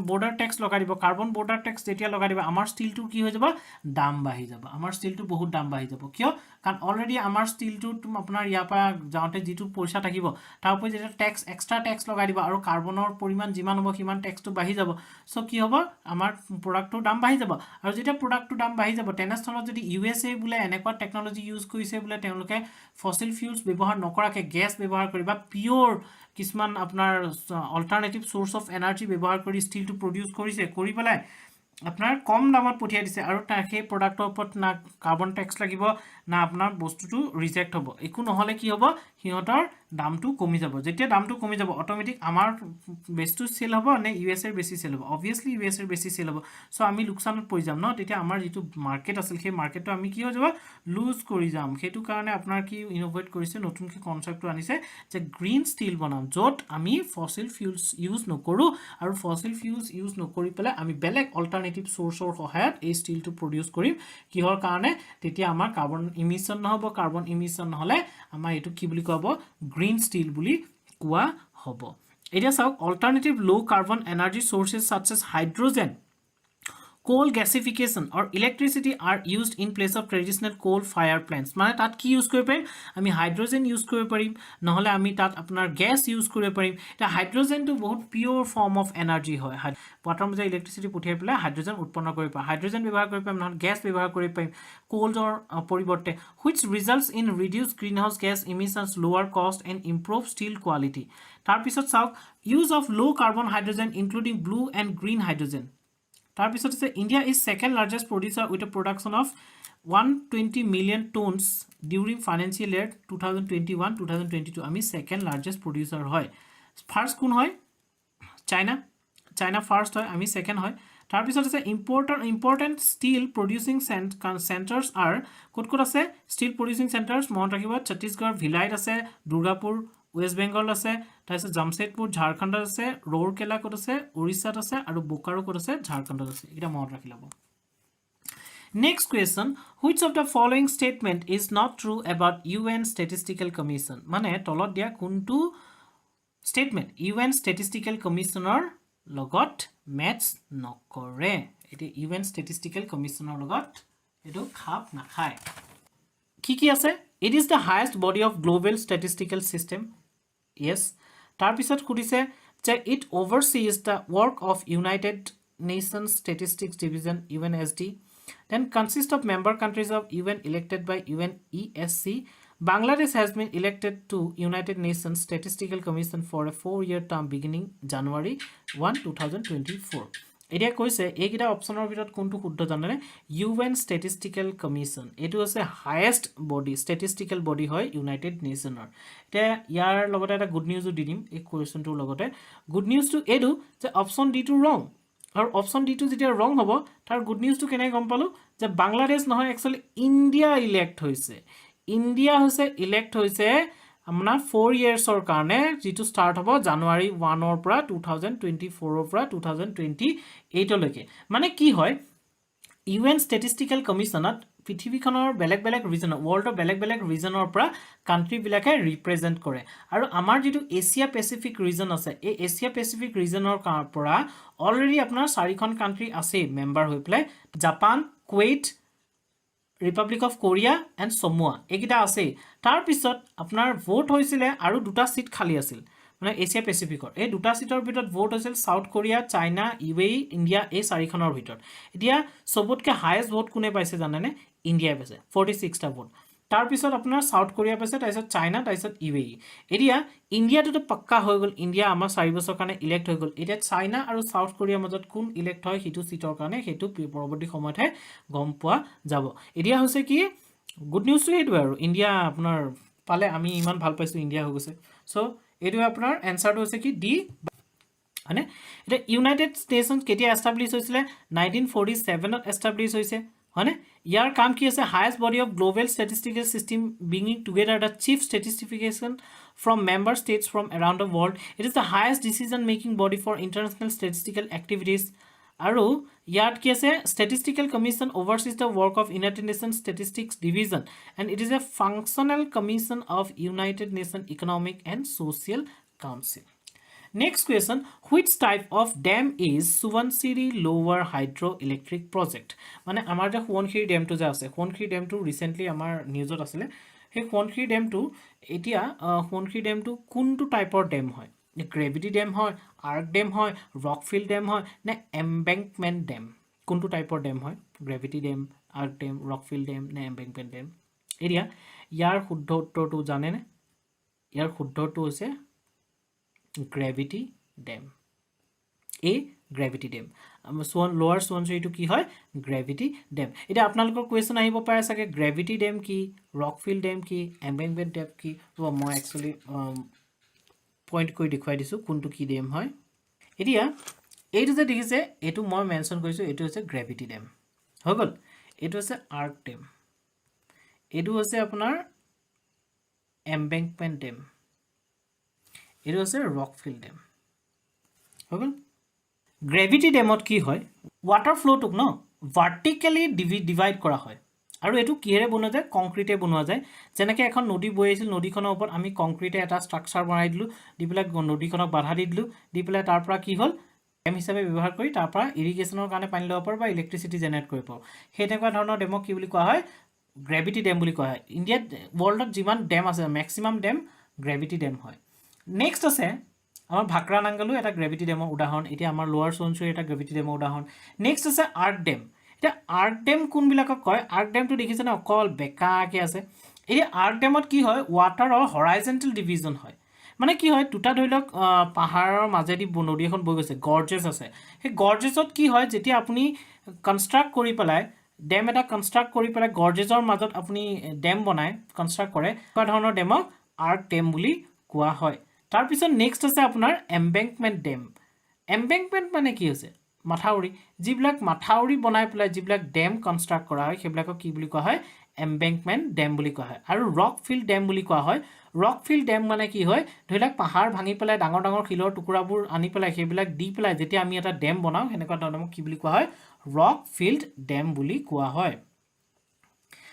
বৰ্ডাৰ টেক্স লগাই দিব কাৰ্বন বৰ্ডাৰ টেক্স যেতিয়া লগাই দিব আমাৰ ষ্টিলটো কি হৈ যাব দাম বাঢ়ি যাব আমাৰ ষ্টিলটো বহুত দাম বাঢ়ি যাব কিয় কাৰণ অলৰেডি আমাৰ ষ্টিলটো আপোনাৰ ইয়াৰ পৰা যাওঁতে যিটো পইচা থাকিব তাৰ ওপৰত যেতিয়া টেক্স এক্সট্ৰা টেক্স লগাই দিব আৰু কাৰ্বনৰ পৰিমাণ যিমান হ'ব সিমান টেক্সটো বাঢ়ি যাব সো কি হ'ব আমাৰ প্ৰডাক্টৰ দাম বাঢ়ি যাব আৰু যেতিয়া প্ৰডাক্টৰ দাম বাঢ়ি যাব তেনেস্থলত যদি USA বোলে এনেকুৱা টেকনলজি ইউজ কৰিছে বোলে তেওঁলোকে ফসিল ফিউলছ ব্যৱহাৰ নকৰাকে গেছ ব্যৱহাৰ কৰি বা পিওৰ কিছুমান আপোনাৰ অল্টাৰনেটিভ সোৰ্স অফ এনাৰ্জি ব্যৱহাৰ কৰি ষ্টিলটো প্ৰডিউস কৰিছে কৰি পেলাই আপোনাৰ কম দামত পঠিয়াই দিছে আৰু সেই প্ৰডাক্টৰ ওপৰত না কাৰ্বন টেক্স লাগিব না আপোনাৰ বস্তুটো ৰিজেক্ট হ'ব একো নহলে কি হ'ব সিহঁতৰ দামটো কমি যাব যেতিয়া দামটো কমি যাব অটোমেটিক আমাৰ বেছটো সেল হ'ব নে ইউএছ এৰ বেছি সেল হ'ব অবভিয়াসলি ইউএছ এৰ বেছি সেল হ'ব সো আমি লোকসানত পৰি যাম ন তেতিয়া আমাৰ যেটো মাৰ্কেট আছিল সেই মাৰ্কেটটো আমি কি হৈ যাব লুজ কৰি যাম সেইটো কাৰণে আপোনাৰ কি ইনোভেট কৰিছে নতুনকৈ কনসেপ্টটো আনিছে যে গ্ৰীন ষ্টিল বনাম য'ত আমি ফসিল ফিউলস ইউজ নকৰো আৰু ফসিল ফিউলস ইউজ নকৰি পেলাই আমি বেলেগ অল্টাৰনেটিভ সোৰ্সৰ সহায়ত এই ষ্টিলটো প্ৰডিউস কৰিম কিহৰ কাৰণে তেতিয়া আমাৰ কাৰ্বন ইমিশন নহব কাৰ্বন ইমিশন নহলে আমাৰ এটো কি বুলি কব গ্ৰীন ষ্টিল বুলি কোৱা হ'ব এতিয়া চাওক alternative low carbon energy sources such as hydrogen coal gasification or electricity are used in place of traditional coal fire plants মানে তাত কি ইউজ কৰিব পাৰিম আমি হাইড্ৰোজেন ইউজ কৰিব পাৰিম নহলে আমি তাত আপোনাৰ গ্যাস ইউজ কৰিব পাৰিম এটা হাইড্ৰোজেনটো বহুত পিওৰ ফৰ্ম অফ এনাৰ্জি হয় ওয়াটাৰ মধ্যে ইলেক্ট্ৰিসিটি পঠিয়াই পেলাই হাইড্ৰোজেন উৎপন্ন কৰিব পাৰিম হাইড্ৰোজেন ব্যৱহাৰ কৰিব পাৰিম নহলে গ্যাস ব্যৱহাৰ কৰিব পাৰিম কোলৰ পৰিৱৰ্তে which results in reduced greenhouse gas emissions lower cost and improved steel quality তাৰ পিছত চাওক use of low carbon hydrogen including blue and green hydrogen তাৰ পিছত আছে India is second largest producer with a production of 120 million tons during financial year 2021-2022 আমি second largest producer হয় first কোন হয় China first হয় আমি second হয় তাৰ পিছত আছে important steel producing centers are ক'ত আছে steel producing centers মনত ৰাখিব ছত্তীশগড় ভিলাইত আছে দুৰ্গাপুৰ ওয়েস্ট বেঙ্গল আছে তাইছে জামশেদপুৰ ঝাৰখণ্ড আছে ৰৌৰকেলা ক'ত আছে ওড়িশাত আছে আৰু বোকাৰো ক'ত আছে ঝাৰখণ্ডত আছে এটা মনত ৰাখি লব Next question which of the following statement is not true about UN Statistical Commission মানে তলত দিয়া কোনটো statement UN Statistical Commissioner লগত match নকৰে এটো UN Statistical Commissioner লগত এটো খাপ নাখায় কি আছে it is the highest body of global statistical system yes তাৰ পিছত খুদিছে যে it oversees the work of United Nations Statistics Division UNSD then consists of member countries of UN elected by UNESC Bangladesh has been elected to United Nations Statistical Commission for a 4-year term beginning January 1 2024 এতিয়া কৈছে এইকিটা অপচনৰ ভিতৰত কোনটো শুদ্ধ জানেনে UN Statistical Commission এটো আছে highest body statistical body হয় ইউনাইটেড নেশনৰ এতিয়া ইয়াৰ লগতে এটা গুড নিউজও দি দিম এই কোৱেশ্চনটোৰ লগতে গুড নিউজটো এটো যে অপচন ডি টো ৰং আৰু অপচন ডি টো যেতিয়া ৰং হ'ব তাৰ গুড নিউজটো কেনে গম পালো যে বাংলাদেশ নহয় একচুয়ালি ইন্ডিয়া ইলেক্ট হৈছে ইন্ডিয়া হৈছে ইলেক্ট হৈছে আমরা 4 ইয়াৰ্সৰ কাৰণে যেটো স্টাৰ্ট হ'ব জানুৱাৰী 1 ৰ পৰা 2024 ৰ পৰা 2028 লৈকে মানে কি হয় UN Statistical Commissionত পৃথিৱীখনৰ বেলেগ বেলেগ ৰিজন ওয়াৰ্ল্ডৰ বেলেগ বেলেগ ৰিজনৰ পৰা কান্ট্ৰি বিলাকে ৰিপ্ৰেজেন্ট কৰে আৰু আমাৰ যেটো এছিয়া পেসিফিক ৰিজন আছে এই এছিয়া পেসিফিক ৰিজনৰ পৰা অলৰেডি আপোনাৰ 4খন কান্ট্ৰি আছে মেম্বাৰ হৈ play Japan Kuwait Republic of Korea and Samoa একিটা আছে তাৰ পিছত আপোনাৰ ভোট হৈছিল আৰু দুটা সিট খালি আছিল মানে এছিয়া পেসিফিকৰ এই দুটা সিটৰ ভিতৰত ভোট হৈছিল south Korea China UAE India এই চাৰিখনৰ ভিতৰত এতিয়া সবতকে হাইয়েস্ট ভোট কোনে পাইছে জানেনে ইন্ডিয়া পাইছে 46 টা ভোট তাৰ পিছত আপোনাৰ সাউথ কোৰিয়া পাইছে তাৰপিছত চাইনা তাৰপিছত ইউএই এতিয়া ইন্ডিয়াটো পাক্কা হৈ গল ইন্ডিয়া আমাৰ 4 বছৰ কাৰণে ইলেক্ট হৈ গল এতিয়া চাইনা আৰু সাউথ কোৰিয়াৰ মাজত কোন ইলেক্ট হয় হিটো সিটৰ কাৰণে হেতু পৰৱৰ্তী সময়তে গম পোৱা যাব এতিয়া হৈছে কি গুড নিউজটো হেতু আৰু ইন্ডিয়া আপোনাৰ পালে আমি ইমান ভাল পাইছো ইন্ডিয়া হৈ গৈছে সো এটো আপোনাৰ এনসাৰটো হৈছে কি ডি মানে এটা ইউনাইটেড নেশনস কেতিয়া এস্টাবলিশ হৈছিল 1947 ত এস্টাবলিশ হৈছে মানে ইয়াৰ কাম কি আছে highest body of global statistical system bringing together the chief statistician from member states from around the world it is the highest decision making body for international statistical activities আৰু ইয়াত কি আছে statistical commission oversees the work of United Nations Statistics Division and it is a functional commission of United Nations Economic and Social Council Next question which type of dam is Subansiri Lower Hydroelectric Project মানে আমাৰ যে Huankhiri dam টো যে আছে Huankhiri dam টো recently আমাৰ নিউজত আছিল হে Huankhiri dam টো এতিয়া Huankhiri dam টো কোনটো টাইপৰ ড্যাম হয় গ্ৰেভিটি ড্যাম হয় আৰ্ক ড্যাম হয় ৰকফিল ড্যাম হয় নে এম্বেংকমেন্ট ড্যাম কোনটো টাইপৰ ড্যাম হয় gravity dam arch dam rockfill dam নে এম্বেংকমেন্ট ড্যাম এৰিয়া ইয়াৰ শুদ্ধ উত্তৰটো জানে নে ইয়াৰ শুদ্ধ উত্তৰটো হৈছে gravity dam a gravity dam লোৱাৰ সোৱনশিৰিটো কি হয় গ্ৰেভিটি ডেম এটা আপোনালোকৰ কোৱেশ্চন আহিব পাৰে সাকে গ্ৰেভিটি ডেম কি ৰকফিল ডেম কি এম্বেংকমেন্ট ডেম কি তো মই একচুয়ালি পইণ্ট কৰি দেখুৱাই দিছো কোনটো কি ডেম হয় এতিয়া এইটো যে দেখিছে এটো মই মেনশন কৰিছো এটো হৈছে গ্ৰেভিটি ডেম হৈ গল এটো হৈছে আৰ্ক ডেম এটো হৈছে আপোনাৰ এম্বেংকমেন্ট ডেম এটো হৈছে ৰকফিল ডেম হৈ গল গ্ৰেভিটি ডেমত কি হয় ওয়াটাৰ ফ্লোটোক ন ভাৰ্টিক্যালি ডিভাইড কৰা হয় আৰু এটো কিহেৰে বনোৱা যায় কংক্ৰিটে বনোৱা যায় যেনেকৈ এখন নদী বৈ আছিল নদীখনৰ ওপৰত আমি কংক্ৰিটে এটা ষ্ট্ৰাকচাৰ বনাই দিলো দি পেলাই নদীখনক বাধা দি দিলো দি পেলাই তাৰ পৰা কি হ'ল ডেম হিচাপে ব্যৱহাৰ কৰি তাৰ পৰা ইৰিগেশ্যনৰ কাৰণে পানী ল'ব পাৰো বা ইলেক্ট্ৰিচিটি জেনাৰেট কৰিব পাৰো হেনেকুৱা ধৰণৰ ডেমক কি বুলি কোৱা হয় গ্ৰেভিটি ডেম বুলি কোৱা হয় ইণ্ডিয়াত ওয়াৰ্ল্ডত যিমান ডেম আছে ম্যাক্সিমাম ডেম গ্ৰেভিটি ডেম হয় নেক্সট আছে আমাৰ ভাকৰা নাংগালু এটা গ্ৰেভিটি ডেমৰ উদাহৰণ এতিয়া আমাৰ লোৱাৰ সোৱনশিৰি এটা গ্ৰেভিটি ডেমৰ উদাহৰণ নেক্সট আছে আৰ্ক ডেম এটা আৰ্ক ডেম কোনবিলাকক কয় আৰ্ক ডেমটো দেখিছে না অকল বেকাকে আছে এই আৰ্ক ডেমত কি হয় ওয়াটাৰৰ হৰাইজন্টেল ডিভিজন হয় মানে কি হয় দুটা ধৰিলক পাহাৰৰ মাজেদি নদী এখন বৈ গৈছে গৰ্জেছ আছে সেই গৰ্জেছত কি হয় যেতিয়া আপুনি কনস্ট্ৰাক্ট কৰি পেলাই ডেম এটা কনস্ট্ৰাক্ট কৰি পেলাই গৰ্জেছৰ মাজত আপুনি ডেম বনায় কনস্ট্ৰাক্ট কৰে কোৱা ধৰণৰ ডেমক আৰ্ক ডেম বুলি কোৱা হয় তাৰ পিছত নেক্সট আছে আপোনাৰ এম্বেংকমেন্ট ডেম এম্বেংকমেন্ট মানে কি হৈছে মাথাউৰি যিবিলাক মাথাউৰি বনাই পেলাই যিবিলাক ডেম কনস্ট্ৰাক্ট কৰা হয় সেইবিলাকক কি বুলি কোৱা হয় এম্বেংকমেন্ট ডেম বুলি কোৱা হয় আৰু ৰকফিল ডেম বুলি কোৱা হয় ৰকফিল ডেম মানে কি হয় ধৰিলক পাহাৰ ভাঙি পেলাই ডাঙৰ ডাঙৰ শিলৰ টুকুৰাবোৰ আনি পেলাই সেইবিলাক দি পেলাই যেতিয়া আমি এটা ডেম বনাও হেনেকুৱা ধৰণৰ কি বুলি কোৱা হয় ৰকফিল্ড ডেম বুলি কোৱা হয়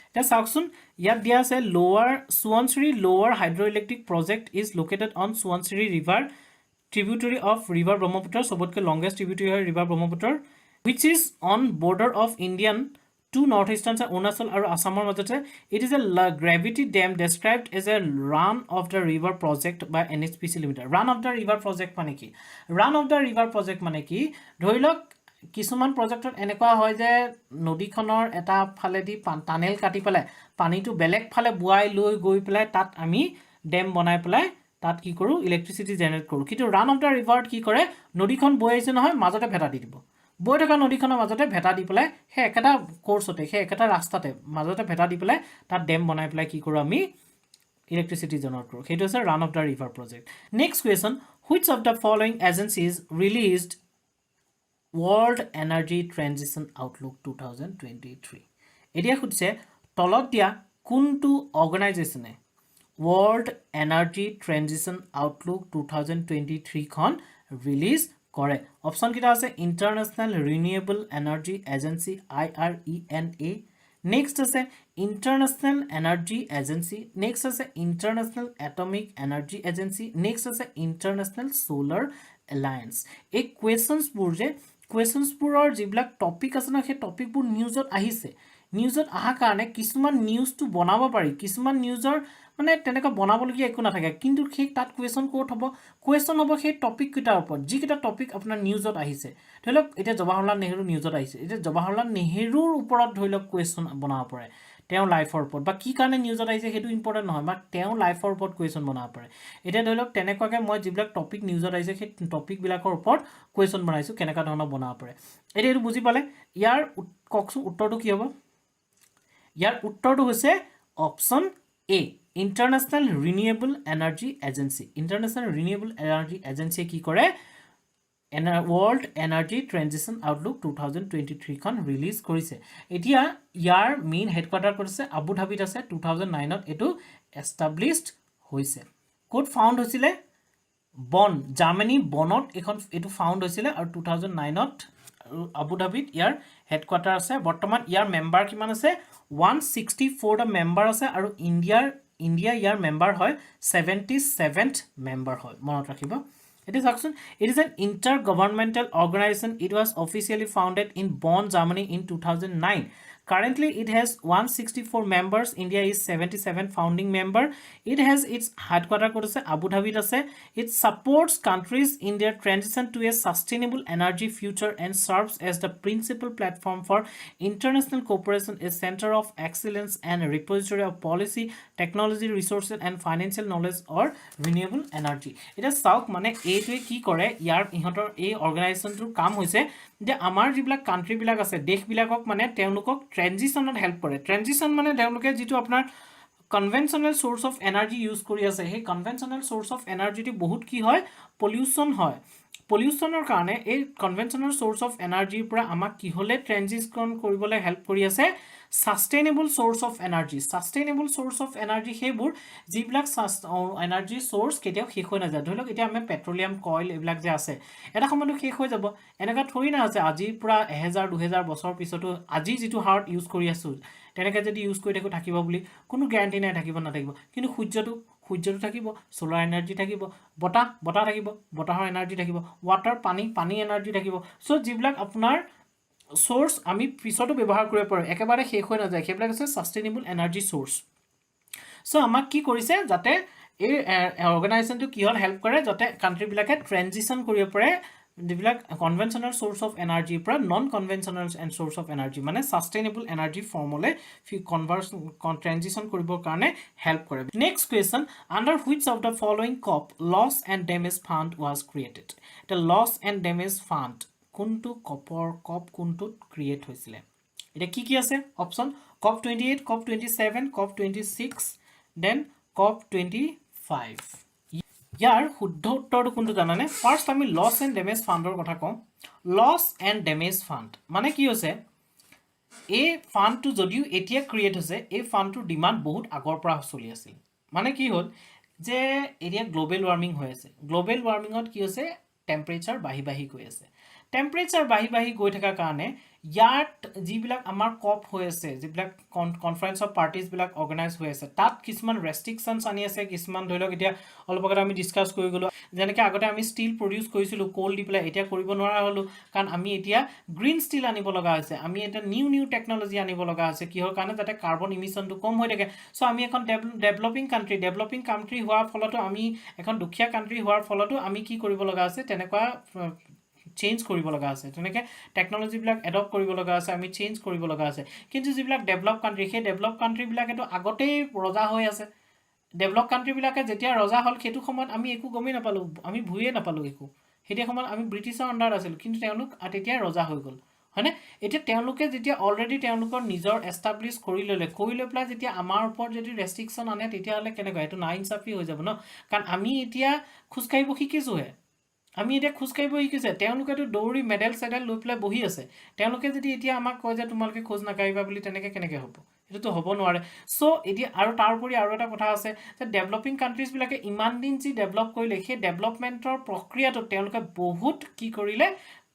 এতিয়া চাওকচোন ইয়াত দিয়া আছে lower Subansiri lower hydroelectric project is located on Subansiri river tributary of river Brahmaputra sobotke longest tributary hoy river Brahmaputra which is on border of Indian to northeastern side Arunachal aru Assamor majote it is a gravity dam described as a run of the river project by NHPC limited run of the river project mane ki run of the river project mane ki ধৰিলক কিছুমান প্ৰজেক্টত এনেকুৱা হয় যে নদীখনৰ এটা ফালেদি tunnel কাটি পেলাই পানীটো বেলেগ ফালে বুৱাই লৈ গৈ পেলাই তাত আমি ডেম বনাই পেলাই তাত কি কৰো ইলেক্ট্ৰিচিটি জেনাৰেট কৰো কিন্তু ৰান অফ দা ৰিভাৰত কি কৰে নদীখন বৈ আছে নহয় মাজতে ভেটা দি দিব বৈ থকা নদীখনৰ মাজতে ভেটা দি পেলাই হে একেটা কোৰ্সতে হে একেটা ৰাস্তাতে মাজতে ভেটা দি পেলাই তাত ডেম বনাই পেলাই কি কৰো আমি ইলেক্ট্ৰিচিটি জেনাৰেট কৰো সেইটো আছে run of the river project next question which of the following agencies released World Energy Transition Outlook 2023 এতিয়া খুদিছে তলত দিয়া কোনটো অৰ্গানাইজেচনে World Energy Transition Outlook 2023 খন ৰিলিজ কৰে অপচন কিটা আছে International Renewable Energy Agency IRENA next আছে International Energy Agency next আছে International Atomic Energy Agency next আছে International Solar Alliance এই questions পুৰৰ যিবিলাক টপিক আছে না সেই টপিকবোৰ নিউজত আহিছে নিউজত আহা কাৰণে কিছুমান নিউজটো বনাব পাৰি কিছুমান নিউজৰ মানে তেনেকা বনাবলগীয়া একো নাথাকে কিন্তু সেই তাত কোৱেশ্চন কোড হ'ব কোৱেশ্চন হ'ব সেই টপিক কিটাৰ ওপৰত যি কিটা টপিক আপোনাৰ নিউজত আহিছে ধৰিলক এতিয়া জৱাহৰলাল নেহেৰু নিউজত আহিছে এতিয়া জৱাহৰলাল নেহেৰুৰ ওপৰত ধৰিলক কোৱেশ্চন বনাব পাৰে তেওঁ লাইফৰ ওপৰত বা কি কাৰণে নিউজত আহিছে সেইটো ইম্পৰ্টেন্ট নহয় বা তেওঁ লাইফৰ ওপৰত কোৱেশ্চন বনাব পাৰে এতিয়া ধৰিলক তেনেকুৱাকে মই যিবিলাক টপিক নিউজত আহিছে সেই টপিক বিলাকৰ ওপৰত কোৱেশ্চন বনাইছো কেনেকা ধৰণৰ বনাব পাৰে এতিয়া এইটো বুজি পালে ইয়াৰ ককছো উত্তৰটো কি হ'ব ইয়াৰ উত্তৰটো হৈছে অপচন এ International Renewable Energy Agency International Renewable Energy Agency কি কৰে World Energy Transition Outlook 2023 খন ৰিলিজ কৰিছে এতিয়া ইয়াৰ মেইন হেডকোৱাৰ্টাৰ কৰিছে আবু ধাবিত আছে 2009 ত এটো এস্টাবলিশড হৈছে কোড ফাউন্ড হৈছিলে বন জাৰ্মানী বনত এখন এটো ফাউন্ড হৈছিলে আৰু 2009 ত আবু ধাবিত ইয়াৰ হেডকোৱাৰ্টাৰ আছে বৰ্তমান ইয়াৰ মেম্বাৰ কিমান আছে 164 টা মেম্বাৰ আছে আৰু India ইয়াৰ মেম্বাৰ হয় 77th মেম্বাৰ হয় মনত ৰাখিব It is action. It is an intergovernmental organization. It was officially founded in Bonn, Germany in 2009. Currently, it has 164 members. India is 77 founding member. It has its headquarters Abu Dhabi. It supports countries in their transition to a sustainable energy future and serves as the principal platform for international cooperation, a center of excellence and a repository of policy, technology, resources, and financial knowledge or renewable energy. It is South Mane A to ki kore yar ihotor a organization to kam hoise যে আমাৰ যিবিলাক কাণ্ট্ৰিবিলাক আছে দেশবিলাকক মানে তেওঁলোকক ট্ৰেনজিশ্যনত help কৰে ট্ৰেনজিশ্যন মানে তেওঁলোকে যিটো আপোনাৰ conventional source of energy use কৰি আছে সেই কনভেনশ্যনেল সোৰ্স অফ এনাৰ্জিটো বহুত কি হয় পলিউশ্যন হয় পলিউশ্যনৰ কাৰণে এই কনভেনশ্যনেল সোৰ্স অফ এনাৰ্জিৰ পৰা আমাক কি হলে ট্ৰেনজিশ্যন কৰিবলৈ হেল্প কৰি আছে sustainable source of energy sustainable source of energy সেইবোৰ যিবিলাক এনাৰ্জি সোৰ্স কেতিয়াও শেষ হৈ নাযায় ধৰি লওক এতিয়া আমি পেট্ৰলিয়াম কইল এইবিলাক যে আছে এটা সময়তো শেষ হৈ যাব এনেকা থৰি না আছে আজিৰ পৰা 1000 2000 বছৰ পিছতো আজি যিটো হাৰ্ট ইউজ কৰি আছো তেনেকৈ যদি ইউজ কৰি থাকিব বুলি কোনো গ্যাৰান্টি নাই থাকিব নাথাকিব কিন্তু সূৰ্যটো থাকিব সোলাৰ এনাৰ্জি থাকিব বতাহ থাকিব বতাহৰ এনাৰ্জি থাকিব ওৱাটাৰ পানী এনাৰ্জি থাকিব সো যিবিলাক আপোনাৰ সোৰ্স আমি পিছতো ব্যৱহাৰ কৰিব পাৰো একেবাৰে শেষ হৈ নাযায় সেইবিলাক আছে সাস্টেইনেবল এনাৰ্জি সোৰ্স সো আমাক কি কৰিছে যাতে এই অৰ্গানাইজেশনটো কি হল হেল্প কৰে যাতে কাণ্ট্ৰিবিলাকে ট্ৰেনজিশ্যন কৰিব পাৰে যিবিলাক কনভেনশ্যনেল সোৰ্স অফ এনাৰ্জিৰ পৰা non conventional source of energy মানে সাস্টেইনেবল এনাৰ্জি ফৰ্মলৈ ট্ৰেনজিশ্যন কৰিবৰ কাৰণে হেল্প কৰে next question under which of the following COP loss and damage fund was created এতিয়া লছ এণ্ড ডেমেজ ফাণ্ড কোনটো কপ কোনটোত ক্ৰিয়েট হৈছিলে এটা কি আছে অপচন কপ 28 কপ 27 কপ 26 দেন কপ 25 ইয়াৰ শুদ্ধ উত্তৰটো কোনটো জানানে ফাৰ্স্ট আমি লছ এণ্ড ডেমেজ ফাণ্ডৰ কথা কওঁ লছ এণ্ড ডেমেজ ফাণ্ড মানে কি হৈছে এই ফাণ্ডটো যদিও এতিয়া ক্ৰিয়েট হৈছে এই ফাণ্ডটোৰ ডিমাণ্ড বহুত আগৰ পৰা চলি আছিল মানে কি হ'ল যে এতিয়া গ্লোবেল ৱাৰ্মিং হৈ আছে গ্লোবেল ৱাৰ্মিঙত কি হৈছে টেম্পাৰেচাৰ বাঢ়ি গৈ আছে টেম্পাৰেচাৰ বাঢ়ি গৈ থকাৰ কাৰণে ইয়াত যিবিলাক আমাৰ কপ হৈ আছে যিবিলাক কনফাৰেন্স অফ পাৰ্টিজ বিলাক অৰ্গানাইজ হৈ আছে তাত কিছুমান ৰেষ্ট্ৰিকশনছ আনি আছে কিছুমান ধৰি লওক এতিয়া অলপ আগতে আমি ডিসকাস কৰি গলো যেনেকৈ আগতে আমি ষ্টিল প্ৰডিউস কৰিছিলো কোল দি পেলাই এতিয়া কৰিব নোৱাৰা হলো কাৰণ আমি এতিয়া গ্ৰীণ ষ্টিল আনিব লগা হৈছে আমি এটা নিউ টেকনলজি আনিব লগা হৈছে কিহৰ কাৰণে যাতে কাৰ্বন ইমিশনটো কম হৈ থাকে সো আমি এখন ডেভেলপিং কান্ট্ৰি হোৱাৰ ফলতো আমি এখন দুখীয়া কান্ট্ৰি হোৱাৰ ফলতো আমি কি কৰিব লগা আছে তেনেকুৱা চেঞ্জ কৰিব লগা আছে তেনেকৈ টেকনলজি বিলাক এডপ্ট কৰিব লগা আছে আমি চেঞ্জ কৰিব লগা আছে কিন্তু যিবিলাক ডেভেলপ কান্ট্ৰি সেই ডেভেলপ কান্ট্ৰি বিলাকেতো আগতেই ৰজা হৈ আছে ডেভেলপ কান্ট্ৰি বিলাকে যেতিয়া ৰজা হল সেইটো সময়ত আমি একো গমেই নাপালো আমি ভুয়ে নাপালো একো সেই সময়ত আমি ব্ৰিটিছৰ আন্ডাৰত আছিল কিন্তু তেওঁলোক তেতিয়া ৰজা হৈ গল হয়নে এতিয়া তেওঁলোকে যেতিয়া অলৰেডি তেওঁলোকৰ নিজৰ এষ্টাবলিশ কৰি লৈ পেলাই যেতিয়া আমাৰ ওপৰত যদি ৰেষ্ট্ৰিকশন আনে তেতিয়াহলে কেনেকৈ এইটো নাইনচাফি হৈ যাব ন কাৰণ আমি এতিয়া খুজকাইব শিকিছোহে আমি এতিয়া খুজকাইব শিকিছে তেওঁলোকেতো দৌৰি মেডেল সেডেল লৈ পেলাই বহি আছে তেওঁলোকে যদি এতিয়া আমাক কয় যে তোমালোকে খোজ নাকাইবা বুলি তেনেকৈ কেনেকৈ হ'ব এটো হ'ব নোৱাৰে সো এতিয়া আৰু তাৰপৰি আৰু এটা কথা আছে যে ডেভেলপিং কান্ট্ৰিজ বিলাকে ইমান দিন যি ডেভেলপ কৰিলে সেই ডেভেলপমেন্টৰ প্ৰক্ৰিয়াটো তেওঁলোকে বহুত কি কৰিলে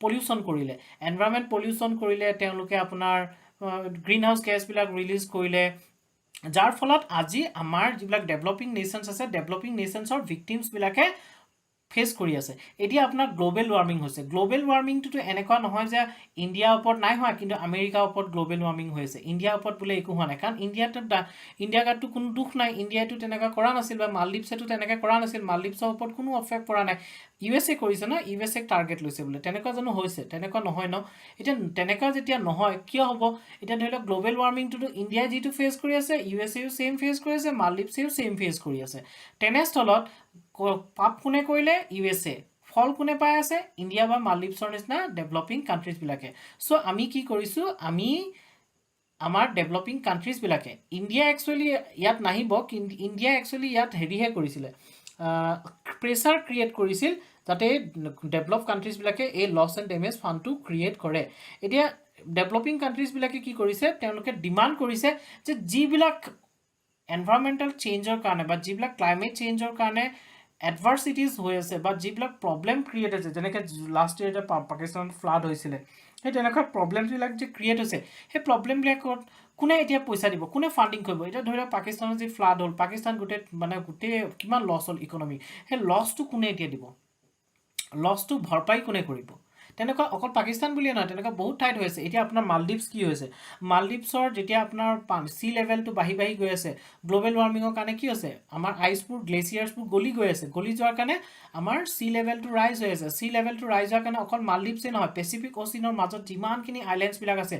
পলিউশ্যন কৰিলে এনভায়ৰনমেন্ট পলিউশ্যন কৰিলে তেওঁলোকে আপোনাৰ গ্ৰীণ হাউস গেছ বিলাক ৰিলিজ কৰিলে যাৰ ফলত আজি আমাৰ যিবিলাক ডেভেলপিং নেশনছ আছে ডেভেলপিং নেশনছৰ ভিকটিমছ বিলাকে ফেস কৰি আছে এতিয়া আপোনাৰ গ্লোবেল ৱাৰ্মিং হৈছে গ্লোবেল ৱাৰ্মিংটো এনেকুৱা নহয় যে ইণ্ডিয়াৰ ওপৰত নাই হোৱা কিন্তু আমেৰিকাৰ ওপৰত গ্লোবেল ৱাৰ্মিং হৈ আছে ইণ্ডিয়াৰ ওপৰত বোলে একো হোৱা নাই কাৰণ ইণ্ডিয়াটো কোনো দুখ নাই ইণ্ডিয়াটো তেনেকুৱা কৰা নাছিল বা মালদ্বীপছটো তেনেকৈ কৰা নাছিল মালদ্বীপছৰ ওপৰত কোনো এফেক্ট পৰা নাই ইউএছএ কৰিছে ন ইউএছএক টাৰ্গেট লৈছে বোলে তেনেকুৱা জানো হৈছে তেনেকুৱা নহয় ন এতিয়া তেনেকুৱা যেতিয়া নহয় কিয় হ'ব এতিয়া ধৰি লওক গ্লোবেল ৱাৰ্মিংটো ইণ্ডিয়াই যিটো ফেস কৰি আছে ইউএছএও সেম ফেস কৰি আছে মালদ্বীপছেও সেম ফেস কৰি আছে তেনেস্থলত পাপ কোনে কৰিলে ইউএছএ ফল কোনে পাই আছে ইণ্ডিয়া বা মালদ্বীপছৰ নিচিনা ডেভেলপিং কান্ট্ৰিজ বিলাকে সো আমি কি কৰিছো আমি আমাৰ ডেভেলপিং কান্ট্ৰিজ বিলাকে ইণ্ডিয়া একচুয়ালি ইয়াত নাহিব কিন্তু ইণ্ডিয়া একচুয়ালি ইয়াত হেৰিহে কৰিছিলে প্ৰেছাৰ ক্ৰিয়েট কৰিছিল যাতে ডেভেলপ কান্ট্ৰিজ বিলাকে এই লছ এণ্ড ডেমেজ ফাণ্ডটো ক্ৰিয়েট কৰে এতিয়া ডেভেলপিং কান্ট্ৰিজ বিলাকে কি কৰিছে তেওঁলোকে ডিমান্ড কৰিছে যে যিবিলাক এনভায়ৰনমেন্টাল চেঞ্জৰ কাৰণে বা যিবিলাক ক্লাইমেট চেঞ্জৰ কাৰণে এডভাৰ্চিটিজ হৈ আছে বা যিবিলাক প্ৰব্লেম ক্ৰিয়েট হৈছে যেনেকৈ লাষ্ট ইয়াৰ যে পাকিস্তানত ফ্লাড হৈছিলে সেই তেনেকুৱা প্ৰব্লেমবিলাক যে ক্ৰিয়েট হৈছে সেই প্ৰব্লেমবিলাকত কোনে এতিয়া পইচা দিব কোনে ফাণ্ডিং কৰিব এতিয়া ধৰি লওক পাকিস্তানত যি ফ্লাড হ'ল পাকিস্তান গোটেই কিমান লছ হ'ল ইকনমি সেই লছটো কোনে এতিয়া দিব লছটো ভৰপাই কোনে কৰিব তেনেকুৱা অকল পাকিস্তান বুলিয়ে নহয় তেনেকুৱা বহুত ঠাইত হৈ আছে এতিয়া আপোনাৰ মালদ্বীপছ কি হৈছে মালদ্বীপছৰ যেতিয়া আপোনাৰ সি লেভেলটো বাঢ়ি গৈ আছে গ্লোবেল ৱাৰ্মিঙৰ কাৰণে কি হৈছে আমাৰ আইচবোৰ গ্লেচিয়াৰ্ছবোৰ গলি গৈ আছে গলি যোৱাৰ কাৰণে আমাৰ সি লেভেলটো ৰাইজ হৈ আছে সি লেভেলটো ৰাইজ হোৱাৰ কাৰণে অকল মালদ্বীপছে নহয় পেচিফিক অচিনৰ মাজত যিমানখিনি আইলেণ্ডছবিলাক আছে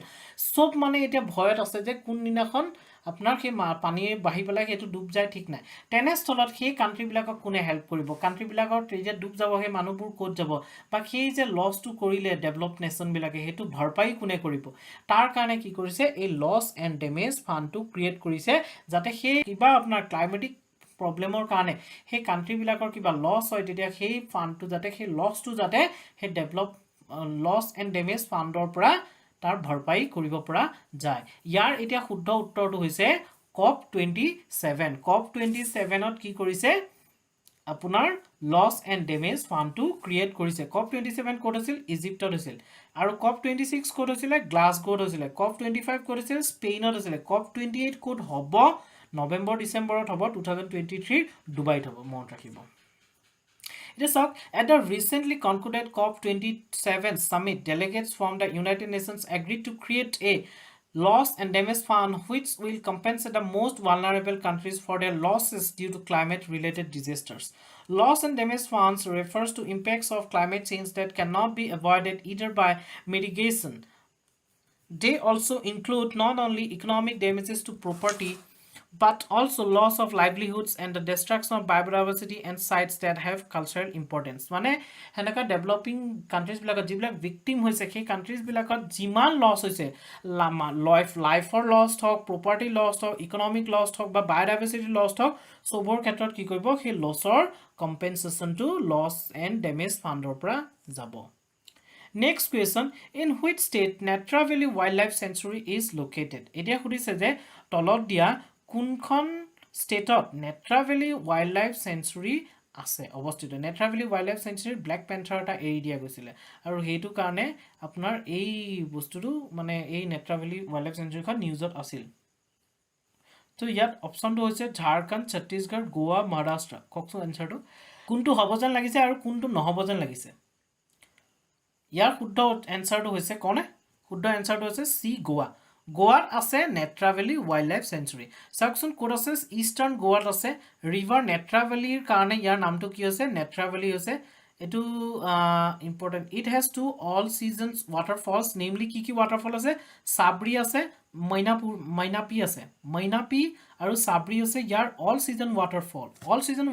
চব মানে এতিয়া ভয়ত আছে যে কোনদিনাখন আপোনাৰ সেই পানী বাঢ়ি পেলাই সেইটো ডুব যায় ঠিক নাই তেনেস্থলত সেই কাণ্ট্ৰিবিলাকক কোনে হেল্প কৰিব কাণ্ট্ৰিবিলাকৰ যেতিয়া ডুব যাব সেই মানুহবোৰ ক'ত যাব বা সেই যে লছটো কৰিলে ডেভেলপ নেশ্যনবিলাকে সেইটো ভৰপাই কোনে কৰিব তাৰ কাৰণে কি কৰিছে এই লছ এণ্ড ডেমেজ ফাণ্ডটো ক্ৰিয়েট কৰিছে যাতে সেই কিবা আপোনাৰ ক্লাইমেটিক প্ৰব্লেমৰ কাৰণে সেই কাণ্ট্ৰিবিলাকৰ কিবা লছ হয় তেতিয়া সেই ফাণ্ডটো যাতে সেই লছটো যাতে সেই ডেভেলপ লছ এণ্ড ডেমেজ ফাণ্ডৰ পৰা তাৰ ভৰপাই কৰিব পৰা যায় ইয়াৰ এতিয়া শুদ্ধ উত্তৰটো হৈছে COP27 COP27ত কি কৰিছে আপোনাৰ লছ এণ্ড ডেমেজ ফাণ্ডটো ক্ৰিয়েট কৰিছে COP27 ক'ত আছিল ইজিপ্তত হৈছিল আৰু COP26 ক'ত হৈছিলে গ্লাছগোত হৈছিলে COP25 ক'ত হৈছিল স্পেইনত হৈছিলে COP28 ক'ত হ'ব নৱেম্বৰ ডিচেম্বৰত হ'ব 2023 ডুবাইত হ'ব মনত ৰাখিব At the recently concluded COP27 summit, delegates from the United Nations agreed to create a loss and damage fund which will compensate the most vulnerable countries for their losses due to climate-related disasters. Loss and damage funds refers to impacts of climate change that cannot be avoided either by mitigation. They also include not only economic damages to property, but also loss of livelihoods and the destruction of biodiversity and sites that have cultural importance. মানে হেনেকা developing countries বিলাকত যিবিলাক victim হৈছে সেই countries বিলাকত যিমান loss হৈছে লাইফৰ loss হওক প্ৰপাৰ্টি লছ হওক ইকনমিক লছ হওক বা বায়োডাইভাৰ্চিটি লছ হওক সবৰ ক্ষেত্ৰত কি কৰিব সেই লছৰ কম্পেনচেশ্যনটো লছ এণ্ড ডেমেজ ফাণ্ডৰ পৰা যাব Next question, in which state Netra Valley Wildlife Sanctuary is located? এতিয়া সুধিছে যে তলত দিয়া কোনখন ষ্টেটত Netravali wildlife sanctuary আছে অৱস্থিত Netravali wildlife sanctuary black panther এটা এৰি দিয়া গৈছিলে আৰু সেইটো কাৰণে আপোনাৰ এই বস্তুটো মানে এই নেত্ৰা ভেলী ৱাইল্ড লাইফ চেঞ্চুৰীখন নিউজত আছিল তো ইয়াত অপশ্যনটো হৈছে ঝাৰখণ্ড ছত্তীশগড় গোৱা মহাৰাষ্ট্ৰ কওকচোন এনচাৰটো কোনটো হ'ব যেন লাগিছে আৰু কোনটো নহ'ব যেন লাগিছে ইয়াৰ শুদ্ধ এনচাৰটো হৈছে কোনে শুদ্ধ এনচাৰটো হৈছে সি গোৱা গোৱাত আছে নেত্ৰা ভেলী ৱাইল্ড লাইফ চেঞ্চুৰী চাওকচোন ক'ত আছে ইষ্টাৰ্ণ গোৱাত আছে ৰিভাৰ নেত্ৰা ভেলীৰ কাৰণে ইয়াৰ নামটো কি হৈছে নেত্ৰা ভেলী হৈছে এটো important it has two all seasons waterfalls namely কি ওয়াটাৰফল আছে সাবৰি আছে মইনাপি আছে মইনাপি আৰু সাবৰি আছে ইয়াৰ অল সিজন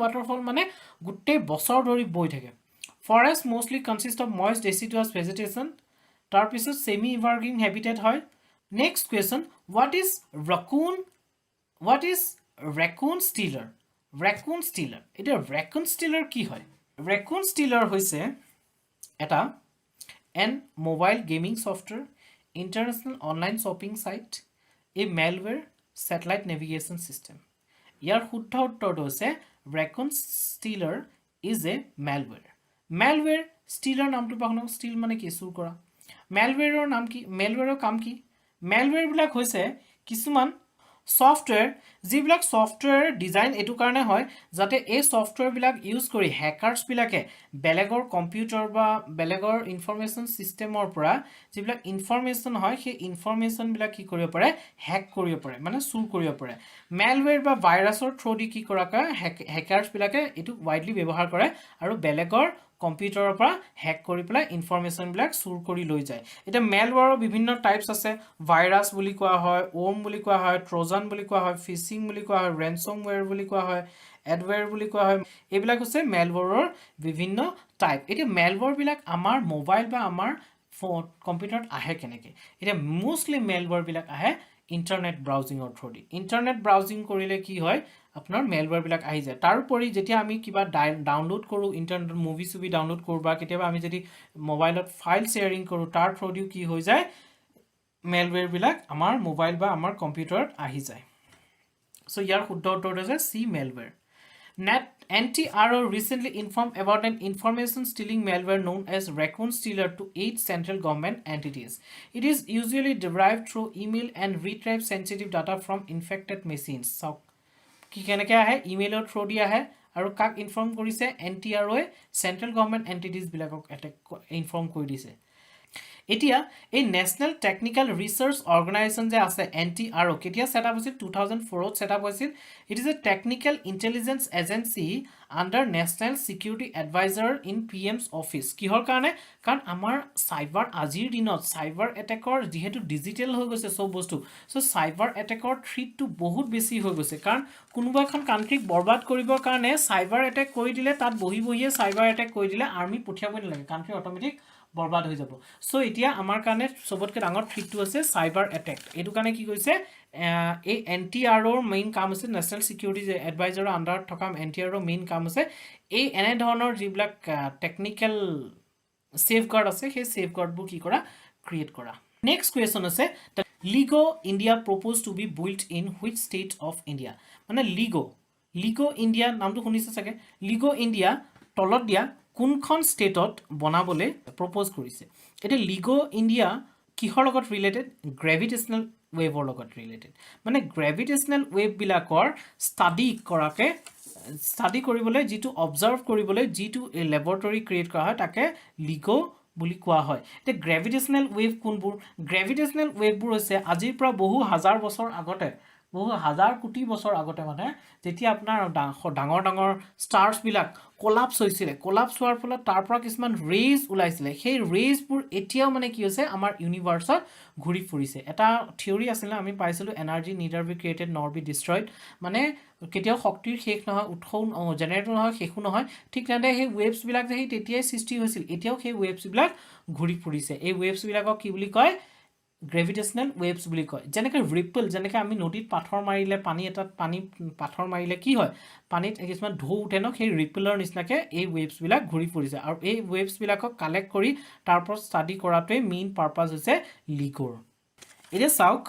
ওয়াটাৰফল মানে গোটেই বছৰ ধৰি বৈ থাকে Forest mostly consist of moist deciduous vegetation. Tarpisus semi-evergreen habitat hoy. Next question, what is raccoon stealer? Raccoon stealer. It a raccoon stealer ki hoy. Raccoon stealer hoise eta an mobile gaming software, international online shopping site, a malware, satellite navigation system. Yar শুদ্ধ উত্তৰটো হৈছে raccoon stealer is a malware. Malware stealer নামটো পাখনো steal মানে কি চুৰ কৰা malwareৰ নাম কি malwareৰ কাম কি malware বিলাক হৈছে কিছুমান সফটওয়্যাৰ যিবিলাক সফটওয়্যাৰ ডিজাইন এটো কাৰণে হয় যাতে এই সফটওয়্যাৰ বিলাক ইউজ কৰি হ্যাকাৰ্স বিলাকে বেলেগৰ কম্পিউটাৰ বা বেলেগৰ ইনফৰমেশন সিস্টেমৰ পৰা যিবিলাক ইনফৰমেশন হয় সেই ইনফৰমেশন বিলাক কি কৰিব পাৰে হ্যাক কৰিব পাৰে মানে চুৰ কৰিব পাৰে malware বা ভাইৰাছৰ থ্ৰুদি কি কৰাকা হ্যাকাৰ্স বিলাকে এটো ওয়াইডলি ব্যৱহাৰ কৰে আৰু বেলেগৰ কম্পিউটাৰৰ পৰা হ্যাক কৰি পেলাই ইনফৰমেশন বিলাক চুৰ কৰি লৈ যায় এটা মেলওয়্যাৰৰ বিভিন্ন টাইপস আছে ভাইৰাছ বুলি কোৱা হয় ওম বুলি কোৱা হয় ট্ৰোজান বুলি কোৱা হয় ফিশিং বুলি কোৱা হয় ৰেনসমৱেৰ বুলি কোৱা হয় এডৱেৰ বুলি কোৱা হয় এইবিলাক হৈছে মেলওয়্যাৰৰ বিভিন্ন টাইপ এটা মেলওয়্যাৰ বিলাক আমাৰ মোবাইল বা আমাৰ ফোন কম্পিউটাৰত আহে কেনেকে এটা মোস্টলি মেলওয়্যাৰ বিলাক আহে ইন্টাৰনেট ব্ৰাউজিংৰ থ্ৰুদি ইন্টাৰনেট ব্ৰাউজিং কৰিলে কি হয় আপোনাৰ মেলওয়্যাৰ বিলাক আহি যায় তাৰ উপৰি যেতিয়া আমি কিবা ডাউনলোড কৰো ইন্টাৰনেট মুভি সুবি ডাউনলোড কৰো বা কেতিয়াবা আমি যদি মোবাইলত ফাইল শেয়াৰিং কৰো তাৰ থ্ৰুদি কি হৈ যায় মেলওয়্যাৰ বিলাক আমাৰ মোবাইল বা আমাৰ কম্পিউটাৰত আহি যায় সো ইয়াৰ শুদ্ধ উত্তৰটো হৈছে সি মেলওয়্যাৰ NTRO recently informed about an information stealing malware known as raccoon stealer to 8 central government entities. It is usually derived through email and retrieve sensitive data from infected machines. So, কি কেনেকে আহে ইমেইলৰ through দি আহে আৰু কাক inform কৰিছে NTRO এ central government entities বিলাকক inform কৰি দিছে এতিয়া এই নেশ্যনেল টেকনিক্যাল ৰিচাৰ্চ অৰ্গেনাইজেশ্যন যে আছে NTRO কেতিয়া সেট আপ হৈছিল 2004 ত সেট আপ হৈছিল it is a technical intelligence agency under national security adviser in PM's office কিহৰ কাৰণে কাৰণ আমাৰ সাইবাৰ আজিৰ দিনত সাইবাৰ এটেকৰ যেহেতু ডিজিটেল হৈ গৈছে সব বস্তু সো সাইবাৰ এটেকৰ থ্ৰেটটো বহুত বেছি হৈ গৈছে কাৰণ কোনোবা এখন কান্ট্ৰিক বৰবাদ কৰিবৰ কাৰণে সাইবাৰ এটেক কৰি দিলে তাত বহি বহিয়ে সাইবাৰ এটেক কৰি দিলে আৰ্মি পঠিয়াব নালাগে কান্ট্ৰি অটোমেটিক বৰবাদ হৈ যাব সো এতিয়া আমাৰ কাৰণে সবতকৈ ডাঙৰ থ্ৰেটটো আছে সাইবাৰ এটেক এটো কাৰণে কি কৈছে এই NTROৰ মেইন কাম আছে নেশ্যনেল সিকিউৰিটি এডভাইজাৰৰ আন্ডাৰত থকা NTROৰ মেইন কাম আছে এই এনে ধৰণৰ যিবিলাক টেকনিক্যাল সেফগাৰ্ড আছে সেই সেফগাৰ্ডবোৰ কি কৰা ক্ৰিয়েট কৰা নেক্সট কোৱেশ্চন আছে LIGO India proposed to be built in which state of India মানে LIGO India নামটো শুনিছে চাগে LIGO India তলত দিয়া কোনখন ষ্টেটত বনাবলে প্ৰপ'জ কৰিছে এটা LIGO India কিহৰ লগত ৰিলেটেড গ্ৰেভিটেশনাল ৱেভৰ লগত ৰিলেটেড মানে গ্ৰেভিটেশনাল ৱেভ বিলাকৰ ষ্টাডি কৰিবলৈ যেটো অবজাৰ্ভ কৰিবলৈ যেটো ল্যাবৰেটৰী ক্ৰিয়েট কৰা হয় তাকে LIGO বুলি কোৱা হয় এটা গ্ৰেভিটেশনাল ৱেভ কোনবোৰ গ্ৰেভিটেশনাল ৱেভবোৰ হৈছে আজিৰ পৰা বহু হাজাৰ বছৰ আগতে বহু হাজাৰ কোটি বছৰ আগতে মানে যেতিয়া আপোনাৰ ডাঙৰ ডাঙৰ ষ্টাৰ্ছ বিলাক কোলাপস হৈছিল কোলাপস হোৱাৰ ফলত তাৰ পৰা কিছুমান ৰেজ ওলাইছিল সেই ৰেজবোৰ এতিয়াও মানে কি হৈছে আমাৰ ইউনিভাৰ্সত ঘূৰি ফুৰিছে এটা থিওৰি আছিল আমি পাইছিলো এনাৰ্জি নিডাৰ বি ক্ৰিয়েটেড নৰ বি ডিস্ট্ৰয়ড মানে কেতিয়াও শক্তিৰ শেষ নহয় উৎসও জেনাৰেটৰ নহয় শেষো নহয় ঠিক তেনেদৰে সেই ৱেভছ বিলাক যে তেতিয়াই সৃষ্টি হৈছিল এতিয়াও সেই ৱেভছ বিলাক ঘূৰি ফুৰিছে এই ৱেভছ বিলাকক কি বুলি কয় গ্ৰেভিটেশনাল ৱেভছ বুলি কয় যেনেকৈ ৰিপল যেনেকৈ আমি নদীত পাথৰ মাৰিলে পানী এটাত পানী পাথৰ মাৰিলে কি হয় পানীত কিছুমান ঢৌ উঠে ন সেই ৰিপলৰ নিচিনাকৈ এই ৱেভছ বিলাক ঘূৰি ফুৰিছে আৰু এই ৱেভছ বিলাকক কালেক্ট কৰি তাৰ পৰা ষ্টাডি কৰাটোৱে মেইন পাৰপাস হৈছে LIGOৰ এতিয়া চাওক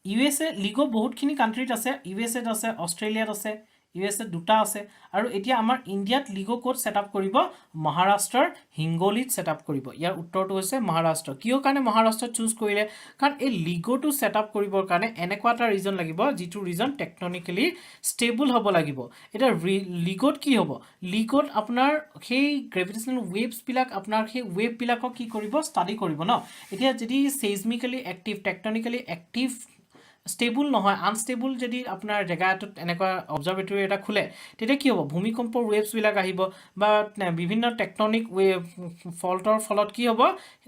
USA LIGO বহুতখিনি কান্ট্ৰিত আছে USAত আছে অষ্ট্ৰেলিয়াত আছে USA দুটা আছে আৰু এতিয়া আমাৰ ইণ্ডিয়াত LIGO কোড সেটআপ কৰিব মহাৰাষ্ট্ৰৰ হিংগোলিত সেটআপ কৰিব ইয়াৰ উত্তৰটো হৈছে মহাৰাষ্ট্ৰ কিয় কাৰণে মহাৰাষ্ট্ৰ চুজ কৰিলে কাৰণ এই LIGO টো সেটআপ কৰিবৰ কাৰণে এনেকুৱা এটা ৰিজন লাগিব যিটো ৰিজন টেকটনিক্যালি ষ্টেবল হ'ব লাগিব এটা LIGOত কি হ'ব LIGOত আপোনাৰ সেই গ্ৰেভিটেশনাল ৱেভছ বিলাক আপোনাৰ সেই ৱেভ বিলাকক কি কৰিব ষ্টাডি কৰিব ন এতিয়া যদি সেইজমিক্যালি এক্টিভ টেকটনিক্যালি এক্টিভ স্টেবল নহয় আনস্টেবল যদি আপোনাৰ জায়গাটোত এনেকুৱা অবজাৰভেটৰি এটা খুলে তেতিয়া কি হ'ব ভূমিকম্পৰ ৱেভছ বিলাক আহিব বা বিভিন্ন টেকটনিক ৱেভ ফল্টৰ ফলত কি হ'ব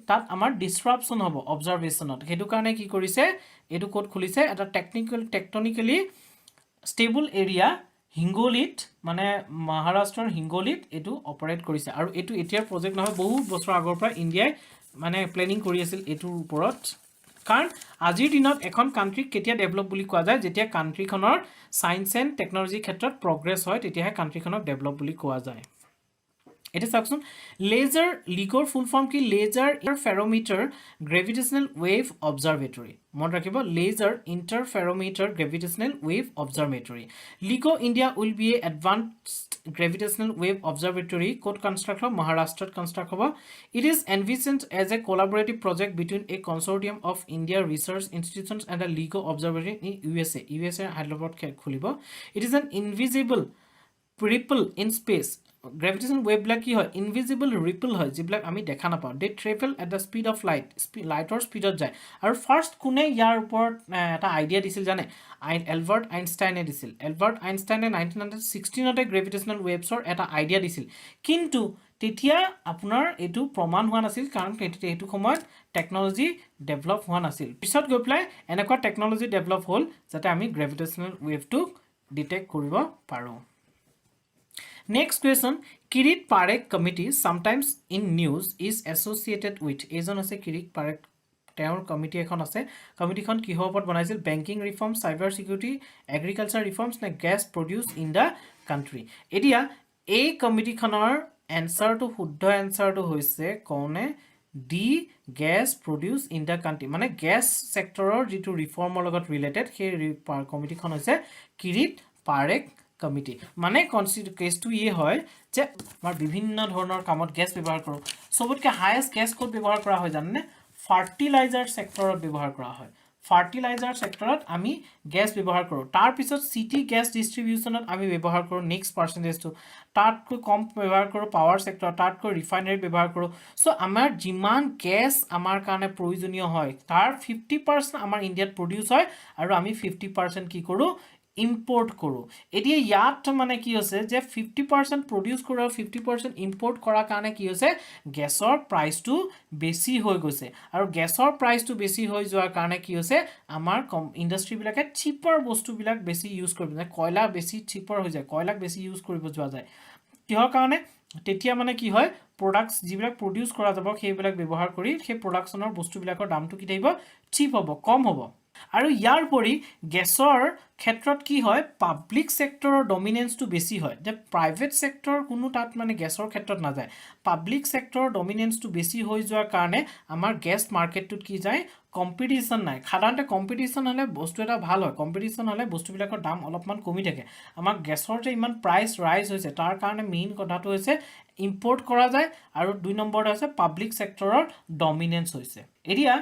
তাত আমাৰ ডিসৰাপশন হ'ব অবজাৰভেশনত হেতু কাৰণে কি কৰিছে এটো কোড খুলিছে এটা টেকটনিক্যালি ষ্টেবল এৰিয়া হিংগোলিত মানে মহাৰাষ্ট্ৰৰ হিংগোলিত এটো অপাৰেট কৰিছে আৰু এটো এতিয়াৰ প্ৰজেক্ট নহয় বহুত বছৰ আগৰ পৰা ইণ্ডিয়াই মানে প্লেনিং কৰি আছিল এটোৰ ওপৰত কাৰণ আজিৰ দিনত এখন কান্ট্ৰিক কেতিয়া ডেভেলপ বুলি কোৱা যায় যেতিয়া কান্ট্ৰিখনৰ সায়েন্স এণ্ড টেকনলজি ক্ষেত্ৰত প্ৰগ্ৰেছ হয় তেতিয়াহে কান্ট্ৰিখনক ডেভেলপ বুলি কোৱা যায় এটা চাওকচোন লেজাৰ LIGOৰ ফুল ফৰ্ম কি laser interferometer gravitational wave observatory মনত ৰাখিব laser interferometer gravitational wave observatory LIGO India will be a advanced gravitational wave observatory code construct of Maharashtra construct hobo it is envisioned as a collaborative project between a consortium of India research institutions and a LIGO observatory in USA Hyderabad khulibo it is an invisible ripple in space gravitation wave বিলাক কি হয় invisible ripple হয় যিবিলাক আমি দেখা নাপাওঁ they travel at the speed of লাইটৰ স্পীডত যায় আৰু ফাৰ্ষ্ট কোনে ইয়াৰ ওপৰত এটা আইডিয়া দিছিল জানে এলবাৰ্ট আইনষ্টাইনে দিছিল এলবাৰ্ট আইনষ্টাইনে 1916তে গ্ৰেভিটেশনাল ৱেভছৰ এটা আইডিয়া দিছিল কিন্তু তেতিয়া আপোনাৰ এটো প্ৰমাণ হোৱা নাছিল কাৰণ এটো সময়ত টেকনলজি ডেভেলপ হোৱা নাছিল পিছত গৈ প্লাই এনেকুৱা টেকনলজি ডেভেলপ হ'ল যাতে আমি গ্ৰেভিটেশনাল ৱেভটো ডিটেক্ট কৰিব পাৰো Next question, Kirit Parikh committee sometimes in news is associated with এজন আছে Kirit Parikh তেওঁৰ কমিটি এখন আছে কমিটিখন কি হ'ব বনাইছিল banking reform cyber security agriculture reforms নে gas produce in the country এতিয়া এই কমিটিখনৰ এনসাৰটো শুদ্ধ এনসাৰটো হৈছে কোনে the gas produce in the country মানে গ্যাস সেক্টৰৰ যেটো ৰিফৰ্মৰ লগত ৰিলেটেড সেই কমিটিখন হৈছে Kirit Parikh কমিটি মানে কেছটো ইয়ে হয় যে আমাৰ বিভিন্ন ধৰণৰ কামত গ্যাস ব্যৱহাৰ কৰোঁ সবতকৈ হাইয়েষ্ট গ্যাস কোড ব্যৱহাৰ কৰা হয় জানেনে ফাৰ্টিলাইজাৰ সেক্টৰত ব্যৱহাৰ কৰা হয় ফাৰ্টিলাইজাৰ সেক্টৰত আমি গ্যাস ব্যৱহাৰ কৰো তাৰ পিছত সিটি গ্যাস ডিস্ট্ৰিবিউশনত আমি ব্যৱহাৰ কৰো নেক্সট পাৰ্সেন্টেজটো তাতকৈ কম ব্যৱহাৰ কৰো পাৱাৰ সেক্টৰ তাতকৈ ৰিফাইনাৰী ব্যৱহাৰ কৰো সো আমাৰ যিমান গ্যাস আমাৰ কাৰণে প্ৰয়োজনীয় হয় তাৰ 50% আমাৰ ইণ্ডিয়াত প্ৰডিউস হয় আৰু আমি 50% কি কৰো ইম্পোৰ্ট কৰো এতিয়া ইয়াত মানে কি হৈছে যে 50% প্ৰডিউস কৰা 50% ইম্পোৰ্ট কৰা কাৰণে কি হৈছে গ্যাসৰ প্ৰাইসটো বেছি হৈ গৈছে আৰু গ্যাসৰ প্ৰাইসটো বেছি হৈ যোৱাৰ কাৰণে কি হৈছে আমাৰ ইন্ডাস্ট্ৰি বিলাকে চিপাৰ বস্তু বিলাক বেছি ইউজ কৰিব যায় কয়লা বেছি চিপাৰ হৈ যায় কয়লাক বেছি ইউজ কৰিব যোৱা যায় কিহৰ কাৰণে তেতিয়া মানে কি হয় প্ৰডাক্টস যিবিলাক প্ৰডিউস কৰা যাব সেইবিলাক ব্যৱহাৰ কৰি সেই প্ৰডাকচনৰ বস্তুবিলাকৰ দামটো কি থাকিব চিপ হ'ব কম হ'ব আৰু ইয়াৰ পৰি গ্যাসৰ ক্ষেত্ৰত কি হয় পাব্লিক সেক্টৰৰ ডমিনেন্সটো বেছি হয় যে প্ৰাইভেট সেক্টৰ কোনো তাত মানে গ্যাসৰ ক্ষেত্ৰত না যায় পাব্লিক সেক্টৰৰ ডমিনেন্সটো বেছি হৈ যোৱাৰ কাৰণে আমাৰ গ্যাস মাৰ্কেটটোত কি যায় কম্পিটিশন নাই সাধাৰণতে কম্পিটিশন হলে বস্তু এটা ভাল হয় কম্পিটিশন হলে বস্তুবিলাকৰ দাম অলপমান কমি থাকে আমাৰ গ্যাসৰ যে ইমান প্ৰাইস ৰাইজ হৈছে তাৰ কাৰণে মেইন কথাটো হৈছে ইম্পোৰ্ট কৰা যায় আৰু দুই নম্বৰটো আছে পাব্লিক সেক্টৰৰ ডমিনেন্স হৈছে এতিয়া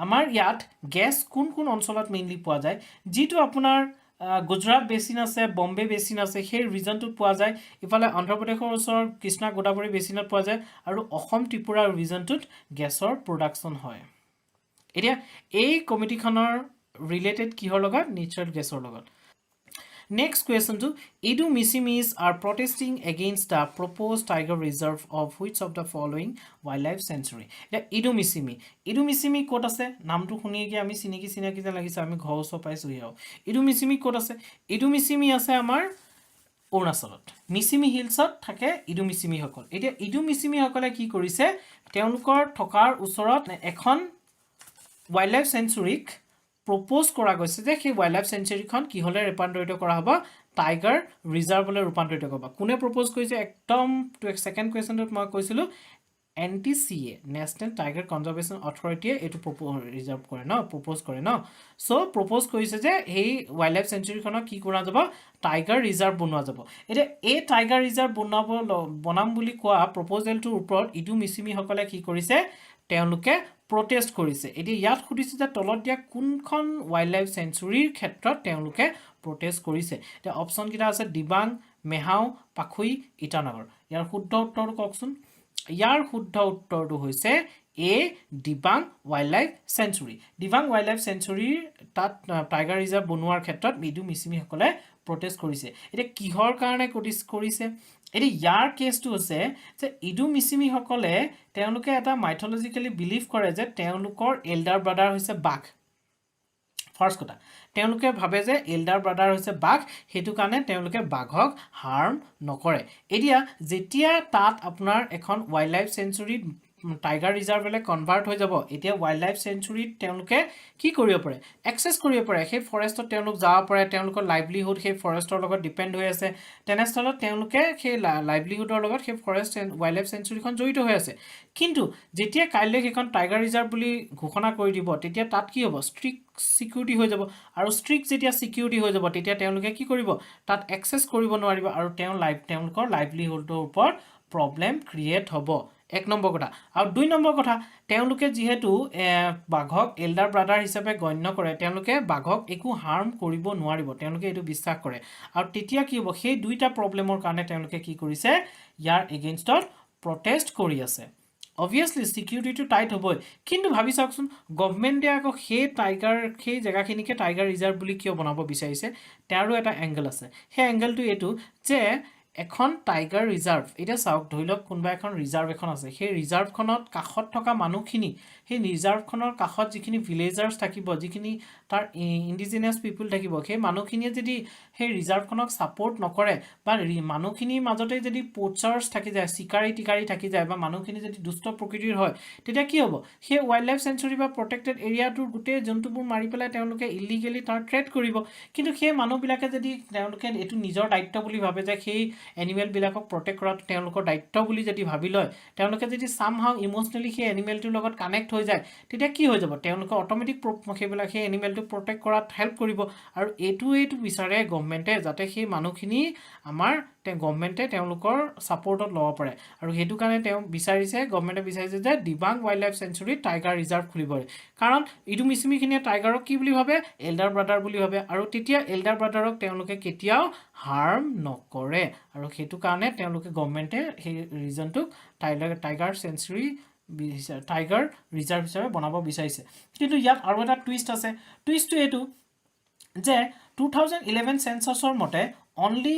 আমাৰ ইয়াত গ্যাস কোন কোন অঞ্চলত মেইনলি পোৱা যায় যেটো আপোনাৰ গুজৰাট বেচিন আছে বম্বে বেচিন আছে সেই ৰিজনটোত পোৱা যায় ইফালে অন্ধ্ৰপ্ৰদেশৰ ওচৰৰ কৃষ্ণা গোদাবৰী বেচিনত পোৱা যায় আৰু অসম ত্ৰিপুৰা ৰিজনটোত গ্যাসৰ প্ৰডাকচন হয় এতিয়া এই কমিটিখনৰ ৰিলেটেড কিহৰ লগত নেচাৰেল গ্যাসৰ লগত Next question to Idu Missimis are protesting against the proposed tiger reserve of which of the following wildlife sanctuary? Idu Missimi ক'ত আছে নামটো শুনিয়ে কি আমি চিনাকি যেন লাগিছে আমি ঘৰ ওচৰ পাইছো হিয়াও Idu Missimi ক'ত আছে Idu Missimi আছে আমাৰ অৰুণাচলত মিছিমি হিলছত থাকে Idu Missimi সকল এতিয়া Idu Missimi সকলে কি কৰিছে তেওঁলোকৰ থকাৰ ওচৰত এখন wildlife sanctuary propose কৰা গৈছে যে সেই wildlife sanctuary খন কি হলে ৰূপান্তৰিত কৰা হ'ব টাইগাৰ ৰিজাৰ্ভ হলে ৰূপান্তৰিত কৰিব কোনে propose কৰিছে একদম সেকেন্ড কোৱেশ্চনটোত মই কৈছিলো NTCA নেশনাল টাইগাৰ কনজাৰভেশ্যন অথৰিটিয়ে এটো ৰিজাৰ্ভ কৰে ন propose কৰে ন সো propose কৰিছে যে এই wildlife sanctuary খনক কি কৰা যাব টাইগাৰ ৰিজাৰ্ভ বনোৱা যাব এটা এই টাইগাৰ ৰিজাৰ্ভ বনাম বুলি কোৱা প্ৰপ'জেলটোৰ ওপৰত Idu Missimi সকলে কি কৰিছে তেওঁলোকে protest কৰিছে এতিয়া ইয়াত খুদিছে যে তলত দিয়া কোনখন wildlife sanctuary ক্ষেত্ৰত তেওঁলোকে protest কৰিছে এতিয়া অপচন কিটা আছে দিবাং মেহাও পাখুই ইটানগৰ ইয়াৰ শুদ্ধ উত্তৰটো কওকচোন ইয়াৰ শুদ্ধ উত্তৰটো হৈছে A Dibang wildlife sanctuary Dibang wildlife sanctuary তাত টাইগাৰ ৰিজাৰ্ভ বনোৱাৰ ক্ষেত্ৰত Idu Missimi সকলে protest কৰিছে এতিয়া কিহৰ কাৰণে কৰিছে এৰি ইয়াৰ কেছটো আছে যে Idu Missimi সকলে তেওঁলোকে এটা মাইথোলজিক্যালি বিলিভ কৰে যে তেওঁলোকৰ এল্ডাৰ ব্ৰাদাৰ হৈছে বাঘ ফাৰ্স্ট কথা তেওঁলোকে ভাবে যে এল্ডাৰ ব্ৰাদাৰ হৈছে বাঘ হেতু কাৰণে তেওঁলোকে বাঘক হাৰ্ম নকৰে এতিয়া যেতিয়া তাত আপোনাৰ এখন wildlife sanctuary টাইগাৰ ৰিজাৰ্ভলে কনভাৰ্ট হৈ যাব এতিয়া wildlife sanctuary তেওঁলোকে কি কৰিব পাৰে এক্সেস কৰিব পাৰে সেই ফৰেষ্টত তেওঁলোক যাব পাৰে তেওঁলোকৰ লাইভলিহুড সেই ফৰেষ্টৰ লগত ডিপেন্ড হৈ আছে তেনেস্থলত তেওঁলোকে সেই লাইভলিহুডৰ লগত সেই ফৰেষ্ট wildlife sanctuary খন জড়িত হৈ আছে কিন্তু যেতিয়া কাইলৈ সেইখন টাইগাৰ ৰিজাৰ্ভ বুলি ঘোষণা কৰি দিব তেতিয়া তাত কি হ'ব ষ্ট্ৰিক্ট সিকিউৰিটি হৈ যাব আৰু ষ্ট্ৰিক্ট যেতিয়া সিকিউৰিটি হৈ যাব তেতিয়া তেওঁলোকে কি কৰিব তাত এক্সেস কৰিব নোৱাৰিব আৰু তেওঁলোকৰ লাইভলিহুডৰ ওপৰত প্ৰবলেম ক্ৰিয়েট হ'ব এক নম্বৰ কথা আৰু দুই নম্বৰ কথা তেওঁলোকে যেহেতু বাঘক এল্ডাৰ ব্ৰাদাৰ হিচাপে গণ্য কৰে তেওঁলোকে বাঘক একো হাৰ্ম কৰিব নোৱাৰিব তেওঁলোকে এটো বিশ্বাস কৰে আৰু তেতিয়া কি হ'ব সেই দুইটা প্ৰবলেমৰ কাৰণে তেওঁলোকে কি কৰিছে ইয়াৰ এগেইনষ্টত প্ৰটেষ্ট কৰি আছে obviously security to tight হবই কিন্তু ভাবি চাওকচোন গভৰ্ণমেণ্টে আকৌ সেই টাইগাৰ সেই জায়গাখিনিকে টাইগাৰ ৰিজাৰ্ভ বুলি কিয় বনাব বিচাৰিছে তাৰো এটা এংগল আছে সেই এংগলটো এটো যে এখন টাইগাৰ ৰিজাৰ্ভ এটা চাওক ধৰিলক কোনবা এখন ৰিজাৰ্ভ এখন আছে সেই ৰিজাৰ্ভখনত কাখত থকা মানুহখিনি সেই ৰিজাৰ্ভখনৰ কাখত যিখিনি ভিলেজাৰ্ছ থাকিব যিখিনি তাৰ ইন্ডিজিনাস পিপল থাকিব সেই মানুহখিনিয়ে যদি সেই ৰিজাৰ্ভখনক সাপোৰ্ট নকৰে বা মানুহখিনিৰ মাজতে যদি পোচাৰ্ছ থাকি যায় শিকাৰী টিকাৰী থাকি যায় বা মানুহখিনি যদি দুষ্ট প্ৰকৃতিৰ হয় তেতিয়া কি হ'ব সেই ওয়াইল্ডলাইফ সেঞ্চুৰী বা প্ৰটেক্টেড এৰিয়াটোৰ গুটে জন্তুবোৰ মাৰি পেলাই তেওঁলোকে ইলিগেলি তাৰ ট্ৰেড কৰিব কিন্তু সেই মানুহবিলাকে যদি তেওঁলোকে এটো নিজৰ দায়িত্ব বুলি ভাবে যে সেই এনিমেল বিলাকক প্ৰটেক্ট কৰাটো তেওঁলোকৰ দায়িত্ব বুলি যদি ভাবি লয় তেওঁলোকে যদি সামহাউ ইমোশনালি সেই এনিমেলটোৰ লগত কানেক্ট হৈ যায় তেতিয়া কি হৈ যাব তেওঁলোকে অটোমেটিক সেইবিলাক সেই এনিমেলটো প্ৰটেক্ট কৰাত হেল্প কৰিব আৰু এটো বিচাৰে গভৰ্ণমেণ্টে যাতে সেই মানুহখিনি আমাৰ গভৰ্ণমেণ্টে তেওঁলোকৰ সাপোৰ্টত ল'ব পাৰে আৰু হেতু কাৰণে তেওঁ বিচাৰিছে গভৰ্ণমেণ্টে বিচাৰিছে যে Dibang wildlife sanctuary tiger reserve খুলিব কাৰণ ইডুমিচিমিখিনিয়ে টাইগাৰক কি বুলি ভাবে এল্ডাৰ ব্ৰাদাৰ বুলি ভাবে আৰু তেতিয়া এল্ডাৰ ব্ৰাদাৰক তেওঁলোকে কেতিয়াও হাৰ্ম নকৰে আৰু হেতু কাৰণে তেওঁলোকে গভৰ্ণমেণ্টে সেই ৰিজনটোক টাইগাৰ সেঞ্চুৰী টাইগাৰ ৰিজাৰ্ভ হিচাপে বনাব বিচাৰিছে কিন্তু ইয়াত আৰু এটা টুইষ্ট আছে টুইষ্টটো এইটো যে 2011 সেন্সাছৰ মতে অনলি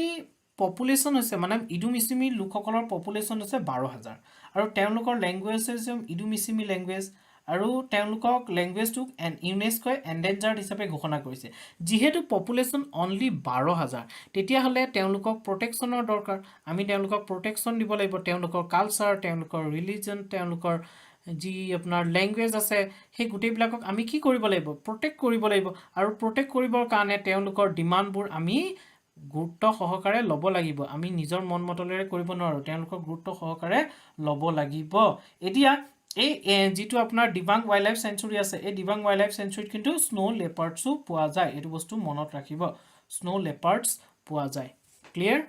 পপুলেশ্যন হৈছে মানে ইডুমিচিমি লোকসকলৰ পপুলেশ্যন হৈছে 12,000 আৰু তেওঁলোকৰ লেংগুৱেজ হৈছে ইডুমিচিমি লেংগুৱেজ আৰু তেওঁলোকক লেংগুৱেজটোক ইউনেস্কোয়ে এন্ডেঞ্জাৰ্ড হিচাপে ঘোষণা কৰিছে যিহেতু পপুলেশ্যন অনলি 12,000 তেতিয়াহ'লে তেওঁলোকক প্ৰটেকশ্যনৰ দৰকাৰ আমি তেওঁলোকক প্ৰটেকশ্যন দিব লাগিব তেওঁলোকৰ কালচাৰ তেওঁলোকৰ ৰিলিজন তেওঁলোকৰ যি আপোনাৰ লেংগুৱেজ আছে সেই গোটেইবিলাকক আমি কি কৰিব লাগিব প্ৰটেক্ট কৰিব লাগিব আৰু প্ৰটেক্ট কৰিবৰ কাৰণে তেওঁলোকৰ ডিমাণ্ডবোৰ আমি গুৰুত্ব সহকাৰে ল'ব লাগিব আমি নিজৰ মন মতলেৰে কৰিব নোৱাৰো তেওঁলোকক গুৰুত্ব সহকাৰে ল'ব লাগিব এতিয়া এই যেটো আপোনাৰ দিবাং ওয়াইল্ড লাইফ সেঞ্চুৰী আছে এই দিবাং ওয়াইল্ড লাইফ সেঞ্চুৰীত কিন্তু স্নো লেপাৰ্ডছো পোৱা যায় এটো বস্তু মনত ৰাখিব স্নো লেপাৰ্ডছ পোৱা যায় clear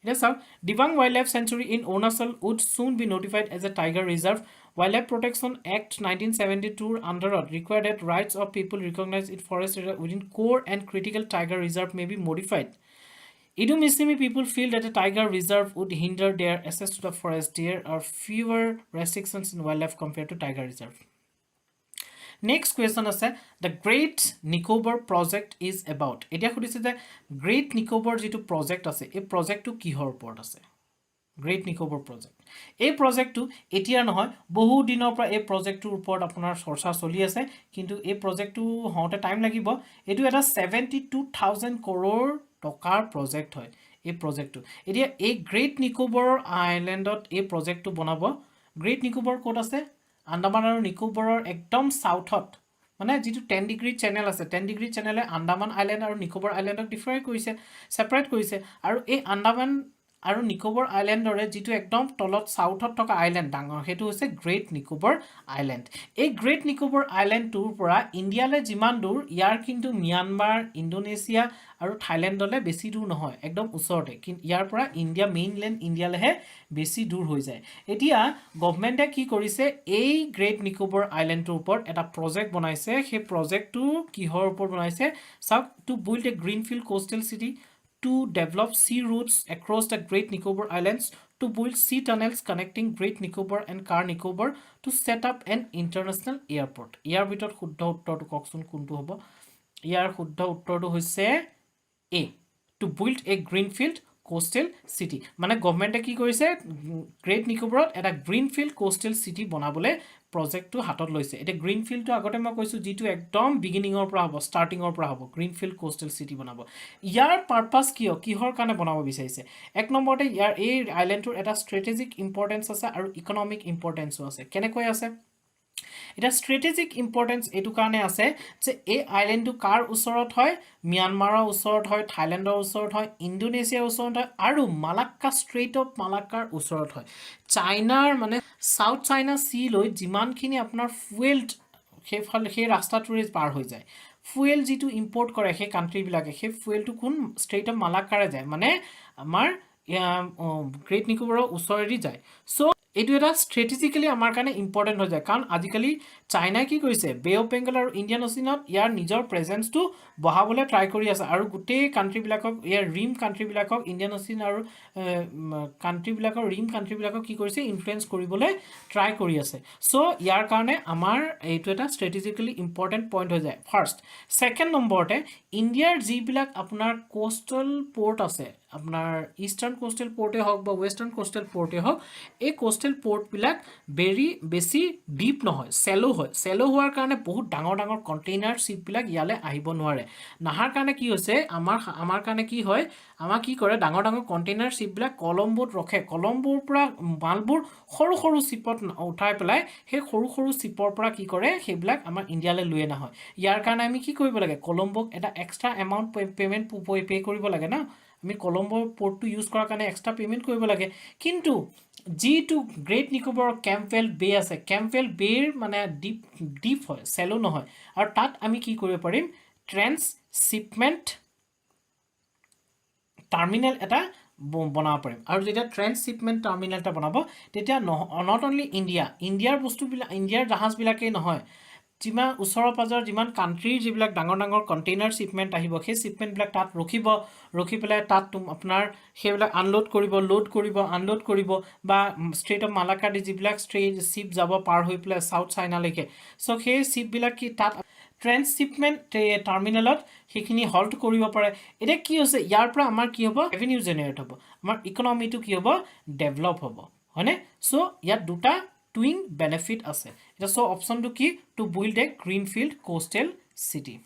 Yes, sir. Dibang Wildlife Sanctuary in Arunachal would soon be notified as a tiger reserve. Wildlife Protection Act 1972 under required that rights of people recognized in forest area within core and critical tiger reserve may be modified. Idumissimi people feel that a tiger reserve would hinder their access to the forest. There are fewer restrictions in wildlife compared to tiger reserve. Next question is the Great Nicobar project is about. Etia khudise je Great Nicobar jitu project ase ei project tu kihor upor ase Great Nicobar project ei project tu etia nohoy bohu dinor pra ei project tur upor apunar chorcha choli ase kintu ei project tu hote time lagibo etu eta 72,000 crore tokar project hoy ei project tu etia ei Great Nicobar islandot ei project tu banabo Great Nicobar kot ase Andaman আৰু নিকোবৰৰ একদম সাউথত মানে যেটো 10 degree channel আছে 10 degree চেনেলে Andaman island আৰু Nicobar আইল্যান্ডক different কৰিছে separate কৰিছে আৰু এই আন্দামান আৰু নিকোবৰ আইল্যান্ডৰে যেটো একদম তলত সাউথত থকা আইল্যান্ড ডাঙৰ হেতু হৈছে গ্ৰেট নিকোবৰ আইল্যান্ড এই গ্ৰেট নিকোবৰ আইল্যান্ড টুৰ পৰা ইন্ডিয়ালে যিমান দূৰ ইয়াৰ কিন্তু মিয়ানমাৰ ইন্দোনেছিয়া আৰু থাইল্যান্ডলে বেছি দূৰ নহয় একদম ওচৰতে কিন্তু ইয়াৰ পৰা ইন্ডিয়া মেইনল্যান্ড ইন্ডিয়ালেহে বেছি দূৰ হৈ যায় এতিয়া গভৰ্ণমেণ্টে কি কৰিছে এই গ্ৰেট নিকোবৰ আইল্যান্ডৰ ওপৰত এটা প্ৰজেক্ট বনাইছে সেই প্ৰজেক্টটো কিহৰ ওপৰত বনাইছে south to build a greenfield coastal city to develop sea routes across the Great Nicobar Islands, to build sea tunnels connecting Great Nicobar and Car Nicobar, to set up an international airport. ইয়াৰ ভিতৰত শুদ্ধ উত্তৰটো কওকচোন কোনটো হ'ব ইয়াৰ শুদ্ধ উত্তৰটো হৈছে A to build a greenfield coastal city মানে গভৰ্ণমেণ্টে কি কৰিছে গ্ৰেট নিকোবৰত এটা গ্ৰীনফিল্ড কোষ্টেল সিটি বনাবলে প্ৰজেক্টটো হাতত লৈছে এটা গ্ৰীনফিল্ডটো আগতে মই কৈছো যেটো একদম বিগিনিংৰ পৰা হ'ব ষ্টাৰ্টিংৰ পৰা হ'ব গ্ৰীনফিল্ড কোষ্টেল সিটি বনাব ইয়াৰ পাৰপাস কিহৰ কাৰণে বনাব বিচাৰিছে এক নম্বৰতে ইয়াৰ এই আইল্যান্ডৰ এটা ষ্ট্ৰেটেজিক ইম্পৰ্টেন্স আছে আৰু ইকোনমিক ইম্পৰ্টেন্সও আছে কেনেকৈ আছে এটা ষ্ট্ৰেটেজিক ইম্পৰ্টেন্স এটো কাৰণে আছে যে এই আইল্যান্ডটো কাৰ ওচৰত হয় মিয়ানমাৰৰ ওচৰত হয় থাইল্যান্ডৰ ওচৰত হয় ইন্দোনেছিয়াৰ ওচৰত হয় আৰু মালাক্কা ষ্ট্ৰেইট অফ মালাক্কাৰ ওচৰত হয় চাইনাৰ মানে সাউথ চাইনা সি লৈ যিমানখিনি আপোনাৰ ফুয়েল সেই ৰাস্তাটোৰে পাৰ হৈ যায় ফুয়েল যেটো ইম্পৰ্ট কৰে সেই কান্ট্ৰি বিলাকে সেই ফুয়েলটো কোন ষ্ট্ৰেইট অফ মালাক্কাৰে যায় মানে আমাৰ গ্ৰেট নিকোবৰৰ ওচৰেদি যায় সো এটো এটা ষ্ট্ৰেটেজিক্যালি আমাৰ কাৰণে ইম্পৰ্টেন্ট হৈ যায় কাৰণ আজিকালি চাইনাই কি কৰিছে বে অফ বেংগল আৰু ইণ্ডিয়ান অচিনত ইয়াৰ নিজৰ প্ৰেজেন্সটো বহাবলৈ ট্ৰাই কৰি আছে আৰু গোটেই কান্ট্ৰি বিলাকক ইয়াৰ ৰিম কান্ট্ৰি বিলাকক ইণ্ডিয়ান অচিন আৰু কান্ট্ৰি বিলাকৰ ৰিম কান্ট্ৰি বিলাকক কি কৰিছে ইনফ্লুৱেন্স কৰিবলৈ ট্ৰাই কৰি আছে সো ইয়াৰ কাৰণে আমাৰ এইটো এটা ষ্ট্ৰেটেজিক্যালি ইম্পৰ্টেন্ট পইণ্ট হৈ যায় ফাৰ্স্ট সেকেন্ড নম্বৰতে ইণ্ডিয়াৰ যিবিলাক আপোনাৰ কোষ্টেল পোৰ্ট আছে আপোনাৰ ইষ্টাৰ্ণ কোষ্টেল পোৰ্টে হওক বা ওয়েষ্টাৰ্ণ কোষ্টেল পোৰ্টে হওক এই কোষ্টেল পোৰ্ট বিলাক ভেৰি বেছি ডিপ নহয় সেলো হয় সেলো হোৱাৰ কাৰণে বহুত ডাঙৰ ডাঙৰ কন্টেইনাৰ শিপ বিলাক ইয়ালে আহিব নোৱাৰে নাহাৰ কাৰণে কি হৈছে আমাৰ কাৰণে কি হয় আমাৰ কি কৰে ডাঙৰ ডাঙৰ কন্টেইনাৰ শিপ বিলাক কলম্বোত ৰখে কলম্বোৰ পৰা মালবোৰ সৰু সৰু শিপত উঠাই পেলাই সেই সৰু সৰু শিপৰ পৰা কি কৰে সেইবিলাক আমাৰ ইণ্ডিয়ালে লৈ আনা হয় ইয়াৰ কাৰণে আমি কি কৰিব লাগে কলম্বোক এটা এক্সট্ৰা এমাউন্ট পেমেন্ট পে কৰিব লাগে না আমি কলম্বো পোৰ্টটো ইউজ কৰাৰ কাৰণে এক্সট্ৰা পেমেন্ট কৰিব লাগে কিন্তু যেটো গ্ৰেট নিকোবৰ কেম্পৱেল বে আছে কেম্পৱেল বেৰ মানে ডিপ হয় সেলো নহয় আৰু তাত আমি কি কৰিব পাৰিম ট্ৰেন্সশিপমেন্ট টাৰ্মিনেল এটা বনাব পাৰিম আৰু যেতিয়া ট্ৰেন্সশিপমেন্ট টাৰ্মিনেল এটা বনাব তেতিয়া নট অনলি ইণ্ডিয়াৰ বস্তুবিলাক ইণ্ডিয়াৰ জাহাজবিলাকেই নহয় যিমান ওচৰৰ পাজৰ যিমান কাণ্ট্ৰিৰ যিবিলাক ডাঙৰ ডাঙৰ কণ্টেইনাৰ শ্বিপমেণ্ট আহিব সেই শ্বিপমেণ্টবিলাক তাত ৰখি পেলাই তাত আপোনাৰ সেইবিলাক আনলোড কৰিব লোড কৰিব আনলোড কৰিব বা ষ্ট্ৰেইট অফ মালাক্কা দি যিবিলাক শ্বিপ যাব পাৰ হৈ পেলাই চাউথ চাইনালৈকে চ' সেই শ্বিপবিলাক কি তাত ট্ৰেন্সশিপমেণ্ট টাৰ্মিনেলত সেইখিনি হল্ট কৰিব পাৰে এতিয়া কি হৈছে ইয়াৰ পৰা আমাৰ কি হ'ব ৰেভিনিউ জেনেৰেট হ'ব আমাৰ ইকনমিটো কি হ'ব ডেভেলপ হ'ব হয়নে চ' ইয়াত দুটা টুইং বেনিফিট আছে এটা চ' অপশ্যনটো কি to build a greenfield coastal city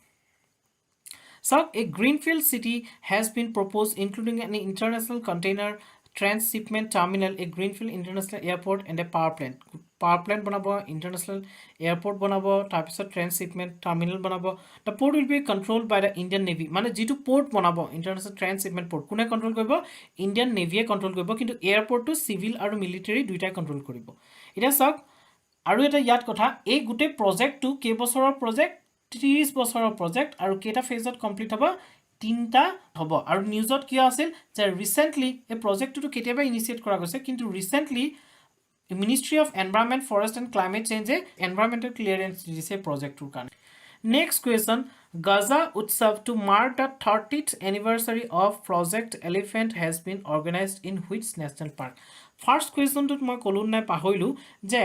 So, a greenfield city has been proposed, including an international container transshipment terminal, a greenfield international airport, and a power plant. Power plant banabo, international airport banabo, tarpisot transshipment terminal banabo. The port will be controlled by the Indian Navy. Mane jitu port banabo, international transshipment port. Kune control koribo? Indian Navy control koribo. Kintu airport to civil aru military duita control koribo. Ita sak aru eta yat kotha. A gute project to kebosorar project. 30 বছৰৰ project আৰু কেটা ফেজত complete হ'ব তিনটা হ'ব আৰু নিউজত কি আছিল যে ৰিসেন্টলি এই প্ৰজেক্টটো কেতিয়াবা ইনিশিয়েট কৰা গৈছে কিন্তু recently ministry of environment forest and climate চেঞ্জে এনভাইৰনমেন্টেল ক্লিয়াৰেন্স দিছে প্ৰজেক্টটোৰ কাৰণে next question Gaja Utsav to mark the 30th anniversary of project elephant has been organized in which national park first কুৱেশ্যনটোত মই কলো নাই পাহৰিলো যে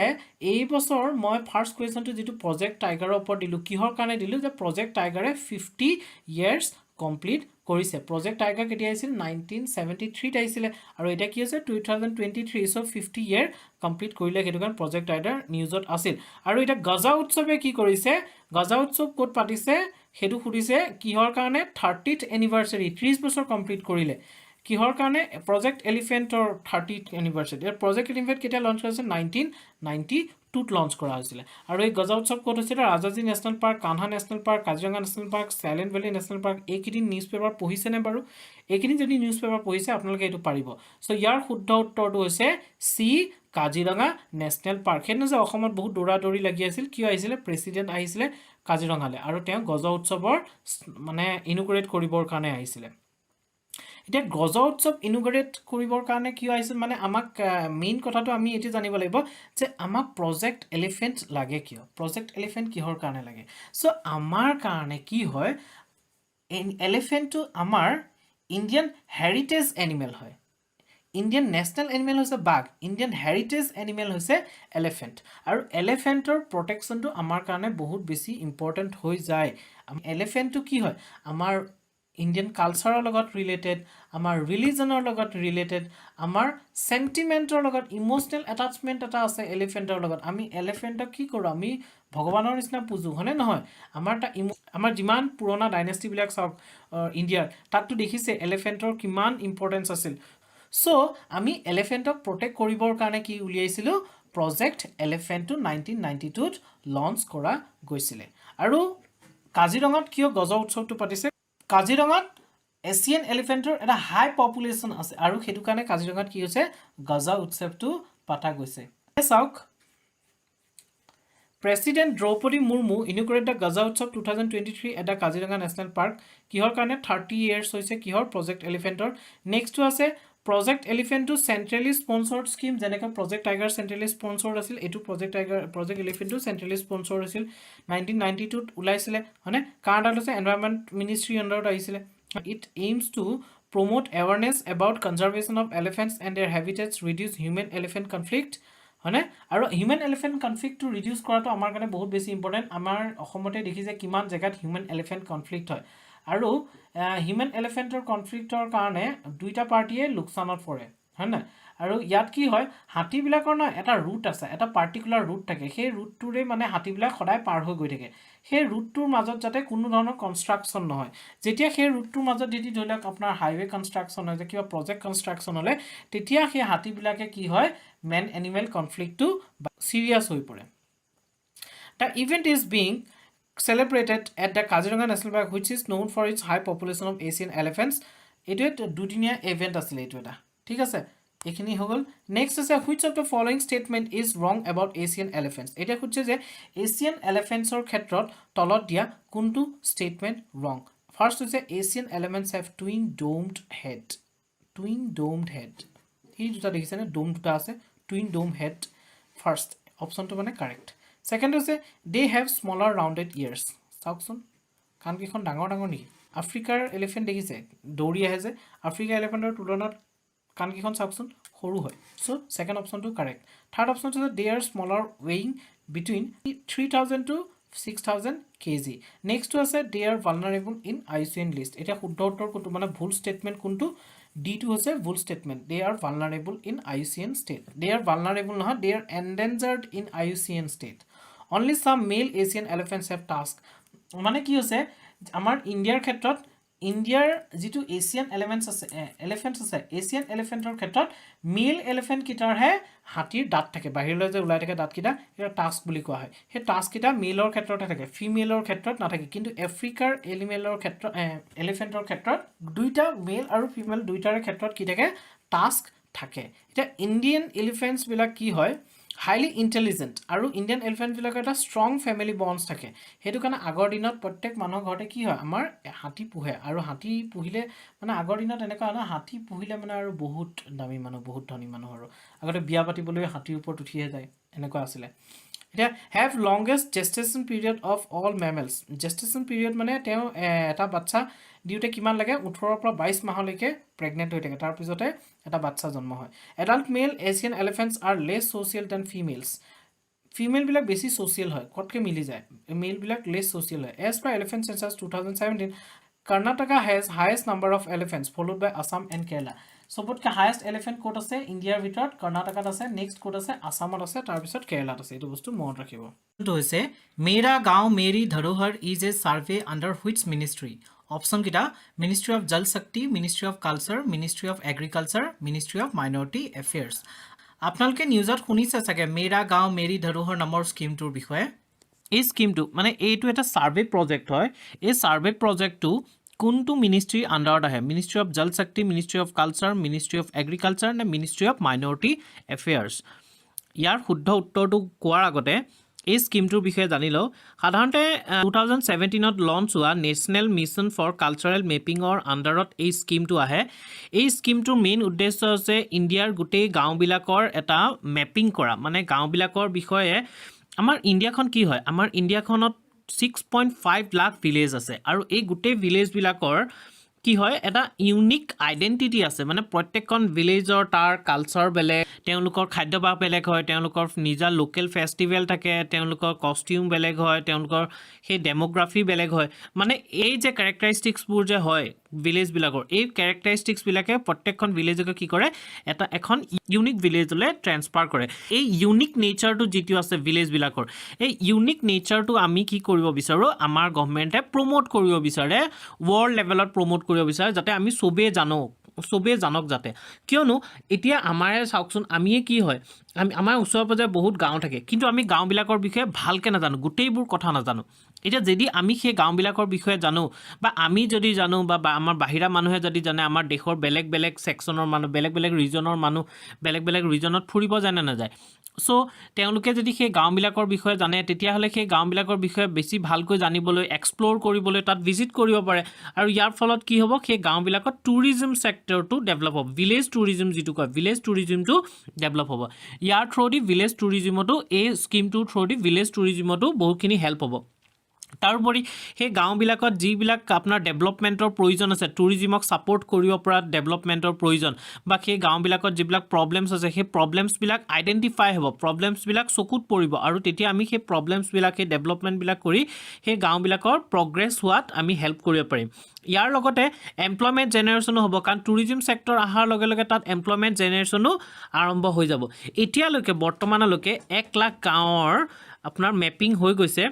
এই বছৰ মই ফাৰ্স্ট কুৱেশ্যনটো যেটো প্ৰজেক্ট টাইগাৰৰ ওপৰত দিলো কিহৰ কাৰণে দিলো যে প্ৰজেক্ট টাইগাৰে 50 ইয়াৰ্স কমপ্লিট কৰিছে প্ৰজেক্ট টাইগাৰ কেতিয়া আছিল 1973 ত আহিছিল আৰু এটা কি হৈছে 2023 সো 50 ইয়াৰ কমপ্লিট কৰিলে হেতু কাৰণ প্ৰজেক্ট টাইগাৰ নিউজত আছিল আৰু এটা গাজা উৎসৱে কি কৰিছে গাজা উৎসৱ ক'ত পাতিছে হেতু খুদিছে কিহৰ কাৰণে 30th anniversary 30 বছৰ কমপ্লিট কৰিলে কিহৰ কাৰণে প্ৰজেক্ট এলিফেন্টৰ 30th anniversary এৰ প্ৰজেক্ট এলিফেন্ট কেতিয়া লঞ্চ কৰিছে 1992 ত লঞ্চ কৰা হৈছিল আৰু এই গজা উৎসৱ ক'ত হৈছিল Rajaji national park Kanha national park Kaziranga national park silent valley national park এইকিদিন নিউজ পেপাৰ পঢ়িছে নে বাৰু এইকিদিন যদি নিউজ পেপাৰ পঢ়িছে আপোনালোকে এটো পাৰিব সো ইয়াৰ শুদ্ধ উত্তৰটো হৈছে সি কাজিৰঙা নেশনেল পাৰ্ক হেনে যে অসমত বহুত দৌৰা-দৌৰি লাগি আছিল কিয় আহিছিল প্ৰেসিডেন্ট আহিছিল কাজিৰঙালে আৰু তেওঁ গজা উৎসৱৰ মানে ইনোগ্ৰেট কৰিবৰ কাৰণে আহিছিল এটা গজা উৎসৱ ইনোগ্ৰেট কৰিবৰ কাৰণে কি আহিছিল মানে আমাক মেইন কথাটো আমি এটি জানিব লাগিব যে আমাক প্ৰজেক্ট এলিফেন্ট লাগে কিয় প্ৰজেক্ট এলিফেন্ট কিহৰ কাৰণে লাগে সো আমাৰ কাৰণে কি হয় এলিফেন্টটো আমাৰ ইন্ডিয়ান হেৰিটেজ এনিমেল হয় ইন্ডিয়ান নেশনেল এনিমেল হৈছে বাঘ ইন্ডিয়ান হেৰিটেজ এনিমেল হৈছে এলিফেন্ট আৰু এলিফেন্টৰ প্ৰটেকচনটো আমাৰ কাৰণে বহুত বেছি ইম্পৰ্টেন্ট হৈ যায় এলিফেন্টটো কি হয় আমাৰ Indian culture logot related, amar religionor logot related, amar sentimentor logot emotional attachment eta ase elephantor logot. Ami elephantok ki koro ami bhagwanor nisna puju hone nohoy. Amar jiman purona dynasty bilak sok India tatto dekhise elephantor kiman importance asil. So ami elephantok protect koribor karone ki uliaisilu project elephant to 1992 t launch kora goisile. Aru Kazirangat kiyo goja utsav to patise কাজিৰঙাত Asian এলিফেন্টৰ এটা হাই population আছে আৰু হেতু কাৰণে কাজিৰঙাত কি হৈছে গজা উৎসৱটো পাতা গৈছে চাওক প্ৰেসিডেন্ট দ্ৰৌপদী মুৰ্মু ইনোগ্ৰেট দ্য গজা উৎসৱ 2023 at the Kaziranga national park কিহৰ কাৰণে 30 ইয়াৰ্স হৈছে কিহৰ প্ৰজেক্ট এলিফেন্টৰ নেক্সটটো আছে project elephant too centrally sponsored scheme যেনেকৈ প্ৰজেক্ট টাইগাৰ সেন্ট্ৰেলি স্পন্সৰ্ড আছিল এটো project tiger project elephant too centrally sponsored আছিল 1992 ত উলাইছিলে হনে কাৰ্ডাল আছে এনভাইৰনমেন্ট মিনিষ্ট্ৰি আন্ডাৰত আহিছিলে it aims to promote awareness about conservation of elephants and their habitats reduce human elephant conflict হনে আৰু human elephant conflict two reduce কৰাটো আমাৰ কাৰণে বহুত বেছি ইম্পৰ্টেন্ট আমাৰ অসমতে দেখিছে কিমান জায়গাত হিউম্যান এলিফেন্ট কনফ্লিক্ট হয় আৰু হিউম্যান এলিফেন্টৰ কনফ্লিক্টৰ কাৰণে দুইটা পাৰ্টিয়ে লোকসানত পৰে হয়না আৰু ইয়াত কি হয় হাতী বিলাকৰ না এটা ৰুট আছে এটা পাৰ্টিকুলাৰ ৰুট থাকে সেই ৰুটটোৰে মানে হাতী বিলাক সদায় পাৰ হৈ গৈ থাকে সেই ৰুটটোৰ মাজত যাতে কোনো ধৰণৰ কনস্ট্ৰাকচন নহয় যেতিয়া সেই ৰুটটোৰ মাজত যদি ধৰিলক আপোনাৰ হাইৱে কনস্ট্ৰাকচন হয় যে কিবা প্ৰজেক্ট কনস্ট্ৰাকচন হলে তেতিয়া সেই হাতী বিলাকে কি হয় মেন এনিমেল কনফ্লিক্টটো সিৰিয়াস হৈ পৰে The event is being celebrated at the Kaziranga National Park, which is known for its high population of Asian elephants. It is a দুদিনীয়া event asile etu eta ঠিক আছে এখিনি হগল নেক্সট আছে which of the following statement is wrong about Asian elephants এটা খুঁজছে যে Asian elephants or ক্ষেত্ৰত তলত দিয়া কোনটো statement wrong first is Asian elephants have twin domed head twin domed head এই দুটা দেখিছেনে ডোম দুটা আছে টুইন ডোম হেড ফাৰ্ষ্ট অপশ্যনটো মানে কাৰেক্ট সেকেন্ড হৈছে দে হেভ স্মলাৰ ৰাউণ্ডেড ইয়াৰ্ছ চাওকচোন কাণকেইখন ডাঙৰ ডাঙৰ নেকি আফ্ৰিকাৰ এলিফেণ্ট দেখিছে দৌৰি আহে যে আফ্ৰিকা এলিফেণ্টৰ তুলনাত কাণকেইখন চাওকচোন সৰু হয় সো সেকেন্ড অপশ্যনটো কাৰেক্ট থাৰ্ড অপশ্যনটো হৈছে দে আৰ স্মলাৰ ৱেইং বিটুইন 3000 to 6000 kg নেক্সটটো আছে they are vulnerable in IUCN list এটা শুদ্ধ উত্তৰ কোনটো মানে ভুল স্টেটমেন্ট কোনটো D2 হৈছে ভুল statement they are vulnerable in IUCN state they are vulnerable নহয় they are endangered in IUCN state only some male Asian elephants have tusk মানে কি হৈছে আমাৰ ইণ্ডিয়াৰ ক্ষেত্ৰত ইণ্ডিয়াৰ যেটো এছিয়ান এলিফেণ্টছ আছে এছিয়ান এলিফেণ্টৰ ক্ষেত্ৰত মেল এলিফেণ্ট কিটাৰহে হাতীৰ দাঁত থাকে বাহিৰলৈ যে ওলাই থাকে দাঁত কিটা এটা টাস্ক বুলি কোৱা হয় হে টাস্ক কিটা মেলৰ ক্ষেত্ৰতে থাকে ফিমেলৰ ক্ষেত্ৰত নাথাকে কিন্তু আফ্ৰিকাৰ এলিমেলৰ ক্ষেত্ৰত এলিফেণ্টৰ ক্ষেত্ৰত দুইটা মেল আৰু ফিমেল দুইটাৰ ক্ষেত্ৰত কি থাকে টাস্ক থাকে এটা ইণ্ডিয়ান এলিফেণ্টছ বিলাক কি হয় হাইলি ইন্টেলিজেন্ট আৰু ইণ্ডিয়ান এলিফেণ্ট বিলাকৰ এটা ষ্ট্ৰং ফ্যামিলি বন্ডছ থাকে হেতু কাৰণে আগৰ দিনত প্ৰত্যেক মানুহৰ ঘৰতে কি হয় আমাৰ হাতী পুহে আৰু হাতী পুহিলে মানে আগৰ দিনত এনেকুৱা না হাতী পুহিলে মানে আৰু বহুত দামী মানুহ বহুত ধনী মানুহ আৰু আগতে বিয়া পাতিবলৈ হাতীৰ ওপৰত উঠিয়ে যায় এনেকুৱা আছিল এটা have longest gestation period of all mammals gestation period মানে তেওঁ এটা বাচ্চা দিউতে কিমান লাগে 18 পৰা 22 মাহলৈকে প্ৰেগনেন্ট হৈ থাকে তাৰ পিছতে এটা বাচ্চা জন্ম হয় adult male Asian elephants are less social than females female বিলাক বেছি সোশিয়েল হয় কতকে মিলি যায় মেল বিলাক লেছ সোশিয়েল হয় as per elephant census 2017 Karnataka has highest number of elephants followed by Assam and Kerala সবতকে হাইয়েস্ট এলিফেণ্ট কোড আছে ইণ্ডিয়াৰ ভিতৰত কৰ্ণাটকাত আছে নেক্সট কোড আছে আসামত আছে তাৰ পিছত কেৰালাত আছে এটো বস্তু মনত ৰাখিব তো হৈছে Mera Gaon Meri Dharohar is a survey under which ministry option কিটা ministry of Jal Shakti ministry of culture ministry of agriculture ministry of minority affairs আপোনালোকে নিউজত শুনিছে চাগে মেৰা গাঁও মেৰি ধৰোহৰ নামৰ স্কিমটোৰ বিষয়ে এই স্কিমটো মানে এইটো এটা সাৰ্ভে প্ৰজেক্ট হয় এই সাৰ্ভে প্ৰজেক্টটো কোনটো মিনিষ্ট্ৰি আন্ডাৰত আহে ministry of Jal Shakti ministry of culture ministry of agriculture নে মিনিষ্ট্ৰি অফ মাইনৰিটি এফেয়াৰ্স ইয়াৰ শুদ্ধ উত্তৰটো কোৱাৰ আগতে এই স্কিমটোৰ বিষয়ে জানি লওঁ সাধাৰণতে 2017ত লঞ্চ হোৱা নেশ্যনেল মিছন ফৰ কালচাৰেল মেপিঙৰ আন্ডাৰত এই স্কিমটো আহে এই স্কিমটোৰ মেইন উদ্দেশ্য হৈছে ইণ্ডিয়াৰ গোটেই গাঁওবিলাকৰ এটা মেপিং কৰা মানে গাঁওবিলাকৰ বিষয়ে আমাৰ ইণ্ডিয়াখন কি হয় আমাৰ ইণ্ডিয়াখনত 6.5 লাখ ভিলেজ আছে আৰু এই গোটেই ভিলেজ বিলাকৰ কি হয় এটা ইউনিক আইডেন্টিটি আছে মানে প্ৰত্যেকখন ভিলেজৰ তাৰ কালচাৰ বেলেগ তেওঁলোকৰ খাদ্যভাস বেলেগ হয় তেওঁলোকৰ নিজা লোকেল ফেষ্টিভেল থাকে তেওঁলোকৰ কষ্টিউম বেলেগ হয় তেওঁলোকৰ সেই ডেমোগ্ৰাফি বেলেগ হয় মানে এই যে ক্যাৰেক্টাৰিষ্টিক্সবোৰ যে হয় ভিলেজ বিলাকৰ এই ক্যাৰেক্টাৰিষ্টিক্স বিলাকে প্ৰত্যেকখন ভিলেজকে কি কৰে এটা এখন ইউনিক ভিলেজলৈ ট্ৰান্সফাৰ কৰে এই ইউনিক নেচাৰটো যেটো আছে ভিলেজ বিলাকৰ এই ইউনিক নেচাৰটো আমি কি কৰিব বিচাৰো আমাৰ গভৰ্নমেন্টে প্ৰমোট কৰিব বিচাৰে ওয়াৰ্ল্ড লেভেলত প্ৰমোট কৰিব বিচাৰে যাতে আমি সবে জানক যাতে কিয়নো এতিয়া আমাৰে চাওকচোন আমিয়ে কি হয় আমাৰ ওচৰৰ পাজৰে বহুত গাঁও থাকে কিন্তু আমি গাঁওবিলাকৰ বিষয়ে ভালকে নাজানো গোটেইবোৰ কথা নাজানো এটা যদি আমি সেই গাঁওবিলাকৰ বিষয়ে জানো বা আমি যদি জানো বা আমাৰ বাহিৰা মানুহে যদি জানে আমাৰ দেশৰ বেলেগ বেলেগ সেকশনৰ মানুহ বেলেগ বেলেগ ৰিজনৰ মানুহ বেলেগ বেলেগ ৰিজনত ফুৰিব জানে না যায় সো তেওঁলোকে যদি সেই গাঁওবিলাকৰ বিষয়ে জানে তেতিয়া হলে সেই গাঁওবিলাকৰ বিষয়ে বেছি ভালকৈ জানিবলৈ এক্সপ্লোৰ কৰিবলৈ তাত ভিজিট কৰিব পাৰে আৰু ইয়াৰ ফলত কি হ'ব সেই গাঁওবিলাকত টুৰিজম সেক্টৰটো ডেভেলপ হ'ব ভিলেজ টুৰিজম যেটো কয় ভিলেজ টুৰিজমটো ডেভেলপ হ'ব ইয়াৰ থ্ৰুদি ভিলেজ টুৰিজমটো এই স্কিমটো থ্ৰুদি ভিলেজ টুৰিজমটো বহুখিনি হেল্প হ'ব তাৰোপৰি সেই গাঁওবিলাকত যিবিলাক আপোনাৰ ডেভেলপমেণ্টৰ প্ৰয়োজন আছে টুৰিজমক সাপোৰ্ট কৰিব পৰা ডেভেলপমেণ্টৰ প্ৰয়োজন বা সেই গাঁওবিলাকত যিবিলাক প্ৰবলেমছ আছে সেই প্ৰবলেমছবিলাক আইডেন্টিফাই হ'ব প্ৰবলেমছবিলাক চকুত পৰিব আৰু তেতিয়া আমি সেই প্ৰবলেমছবিলাক সেই ডেভেলপমেণ্টবিলাক কৰি সেই গাঁওবিলাকৰ প্ৰগ্ৰেছ হোৱাত আমি হেল্প কৰিব পাৰিম ইয়াৰ লগতে এমপ্লয়মেণ্ট জেনেৰেশ্যনো হ'ব কাৰণ টুৰিজম সেক্টৰ আহাৰ লগে লগে তাত এমপ্লয়মেণ্ট জেনেৰেশ্যনো আৰম্ভ হৈ যাব এতিয়ালৈকে বৰ্তমানলৈকে 1 লাখ গাঁৱৰ আপোনাৰ মেপিং হৈ গৈছে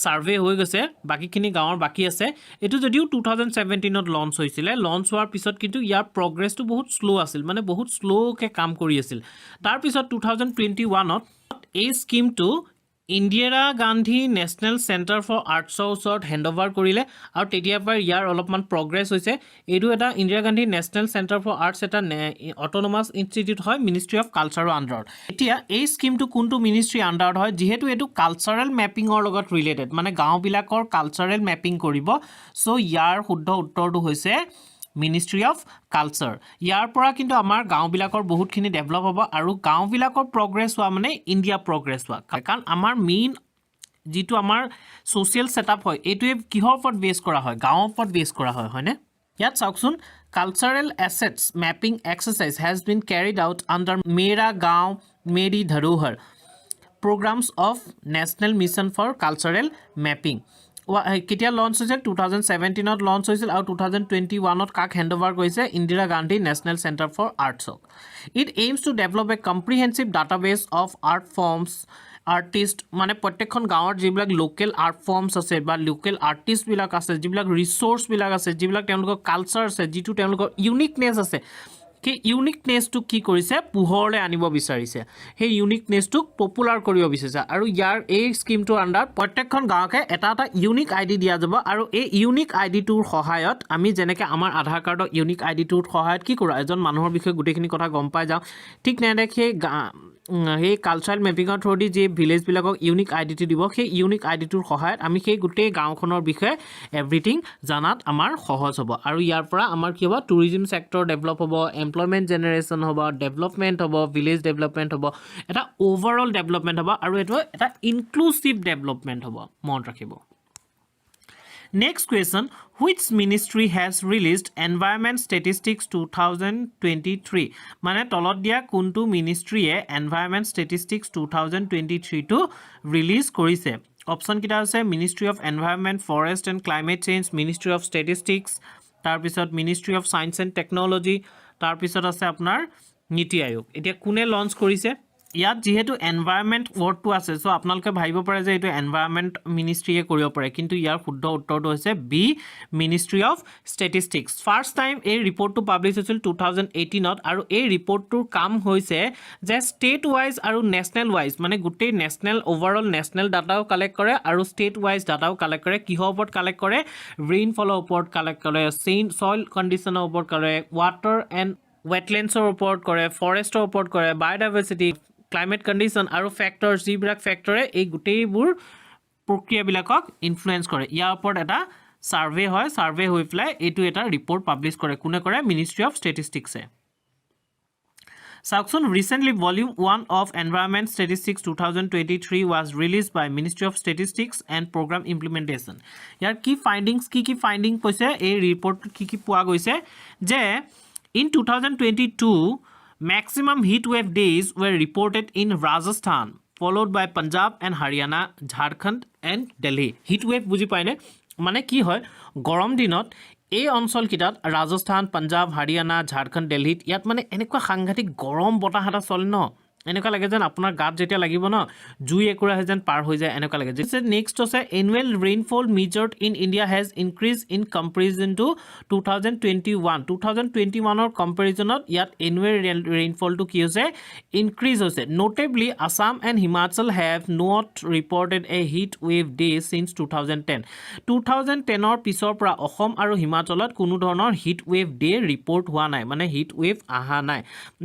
সাৰ্ভে হৈ গৈছে বাকিখিনি গাঁৱৰ বাকি আছে এটো যদিও 2017ত লঞ্চ হৈছিল লঞ্চ হোৱাৰ পিছত কিন্তু ইয়াৰ প্ৰগ্ৰেছটো বহুত স্লো আছিল মানে বহুত স্লোকে কাম কৰি আছিল তাৰ পিছত 2021ত এই স্কিমটো Indira Gandhi national centre for আৰ্টছৰ ওচৰত হেণ্ডঅভাৰ কৰিলে আৰু তেতিয়াৰ পৰা ইয়াৰ অলপমান প্ৰগ্ৰেছ হৈছে এইটো এটা Indira Gandhi national centre for Arts এটা অটোনমাস ইনষ্টিটিউট হয় মিনিষ্ট্ৰি অফ কালচাৰৰ আন্ডাৰত এতিয়া এই স্কিমটো কোনটো মিনিষ্ট্ৰি আন্ডাৰত হয় যেহেতু এটো কালচাৰেল মেপিঙৰ লগত ৰিলেটেড মানে গাঁওবিলাকৰ কালচাৰেল মেপিং কৰিব সো ইয়াৰ শুদ্ধ উত্তৰটো হৈছে মিনিষ্ট্ৰি অফ কালচাৰ ইয়াৰ পৰা কিন্তু আমাৰ গাঁওবিলাকৰ বহুতখিনি ডেভেলপ হ'ব আৰু গাঁওবিলাকৰ প্ৰগ্ৰেছ হোৱা মানে ইণ্ডিয়া প্ৰগ্ৰেছ হোৱা কাৰণ আমাৰ মেইন যিটো আমাৰ ছ'চিয়েল ছেটআপ হয় এইটোৱে কিহৰ ওপৰত বেছ কৰা হয় গাঁৱৰ ওপৰত বেছ কৰা হয় হয়নে ইয়াত চাওকচোন cultural assets mapping exercise has been carried out under Mera Gaon Meri Dharohar programs of National Mission for Cultural Mapping কেতিয়া লঞ্চ হৈছিল 2017ত লঞ্চ হৈছিল আৰু 2021ত কাক হেণ্ডঅভাৰ কৰিছে Indira Gandhi national centre for আৰ্টছক it aims to develop a comprehensive database of art forms artist মানে প্ৰত্যেকখন গাঁৱৰ যিবিলাক লোকেল আৰ্ট ফৰ্মছ আছে বা লোকেল আৰ্টিষ্টবিলাক আছে যিবিলাক ৰিচোৰ্চবিলাক আছে যিবিলাক তেওঁলোকৰ কালচাৰ আছে যিটো তেওঁলোকৰ ইউনিকনেছ আছে সেই ইউনিকনেছটোক কি কৰিছে পোহৰলৈ আনিব বিচাৰিছে সেই ইউনিকনেছটোক পপুলাৰ কৰিব বিচাৰিছে আৰু ইয়াৰ এই স্কিমটোৰ আণ্ডাৰ প্ৰত্যেকখন গাঁৱকে এটা এটা ইউনিক আইডি দিয়া যাব আৰু এই ইউনিক আইডিটোৰ সহায়ত আমি যেনেকৈ আমাৰ আধাৰ কাৰ্ডৰ ইউনিক আইডিটোৰ সহায়ত কি কৰোঁ এজন মানুহৰ বিষয়ে গোটেইখিনি কথা গম পাই যাওঁ ঠিক তেনেকৈ সেই কালচাৰেল মেপিঙৰ থ্ৰুদি যি ভিলেজবিলাকক ইউনিক আইডিটো দিব সেই ইউনিক আইডিটোৰ সহায়ত আমি সেই গোটেই গাঁওখনৰ বিষয়ে এভৰিথিং জানাত আমাৰ সহজ হ'ব আৰু ইয়াৰ পৰা আমাৰ কি হ'ব টুৰিজিম ছেক্টৰ ডেভেলপ হ'ব এমপ্লয়মেণ্ট জেনেৰেশ্যন হ'ব ডেভেলপমেণ্ট হ'ব ভিলেজ ডেভেলপমেণ্ট হ'ব এটা অভাৰঅল ডেভেলপমেণ্ট হ'ব আৰু এইটো এটা ইনক্লুচিভ ডেভেলপমেণ্ট হ'ব মনত ৰাখিব Next question, which ministry has released Environment Statistics 2023? মানে তলত দিয়া কোনটো মিনিষ্ট্ৰীয়ে Environment Statistics 2023 টো ৰিলিজ কৰিছে অপশ্যন কিটা আছে ministry of environment forest and climate change ministry of statistics তাৰপিছত ministry of science and technology তাৰপিছত আছে আপোনাৰ নীতি আয়োগ এতিয়া কোনে লঞ্চ কৰিছে ইয়াত যেহেতু এনভাইৰনমেণ্ট ৱৰ্ডটো আছে সো আপোনালোকে ভাবিব পাৰে যে এইটো এনভাইৰনমেণ্ট মিনিষ্ট্ৰীয়ে কৰিব পাৰে কিন্তু ইয়াৰ শুদ্ধ উত্তৰটো হৈছে B ministry of statistics first time এই ৰিপৰ্টটো পাব্লিছ হৈছিল 2018ত আৰু এই ৰিপৰ্টটোৰ কাম হৈছে যে ষ্টেট ৱাইজ আৰু নেশ্যনেল ৱাইজ মানে গোটেই নেশ্যনেল ওভাৰঅল নেশ্যনেল ডাটাও কালেক্ট কৰে আৰু ষ্টেট ৱাইজ ডাটাও কালেক্ট কৰে কিহৰ ওপৰত কালেক্ট কৰে ৰেইনফলৰ ওপৰত কালেক্ট কৰে ছইল কণ্ডিশ্যনৰ ওপৰত কৰে ৱাটাৰ এণ্ড ৱেটলেণ্ডছৰ ওপৰত কৰে ফৰেষ্টৰ ওপৰত কৰে বায়'ডাইভাৰ্চিটি ক্লাইমেট কণ্ডিশ্যন আৰু ফেক্টৰ যিবিলাক ফেক্টৰে এই গোটেইবোৰ প্ৰক্ৰিয়াবিলাকক ইনফ্লুৱেঞ্চ কৰে ইয়াৰ ওপৰত এটা সাৰ্ভে হয় সাৰ্ভে হৈ পেলাই এইটো এটা ৰিপৰ্ট পাব্লিছ কৰে কোনে কৰে মিনিষ্ট্ৰি অফ ষ্টেটিষ্টিক্সে চাওকচোন recently volume 1 of environment statistics 2023 was released by Ministry of Statistics and Program Implementation ইয়াৰ কি ফাইণ্ডিং কৈছে এই ৰিপৰ্টত কি পোৱা গৈছে যে in 2022 maximum heat wave days were reported in Rajasthan followed by Punjab and Haryana Jharkhand and Delhi heat wave বুজি পাইনে মানে কি হয় গৰম দিনত এই অঞ্চল কিটাত ৰাজস্থান পাঞ্জাব হাৰিয়ানা ঝাৰখণ্ড দিল্লীত ইয়াত মানে এনেকুৱা সাংঘাতিক গৰম বতাহ এটা চলে ন এনেকুৱা লাগে যেন আপোনাৰ গাত যেতিয়া লাগিব ন জুই একুৰা যেন পাৰ হৈ যায় এনেকুৱা লাগে যে নেক্সট আছে annual rainfall measured in India has increase in comparison to 2021 কম্পেৰিজনত ইয়াত এনুৱেল ৰেইনফলটো কি হৈছে ইনক্ৰিজ হৈছে নোটেবলি Assam and Himachal have not reported A hit wave day since 2010 পিছৰ পৰা অসম আৰু হিমাচলত কোনো ধৰণৰ হিট ৱেভ ডে ৰিপৰ্ট হোৱা নাই মানে হিট ৱেভ আহা নাই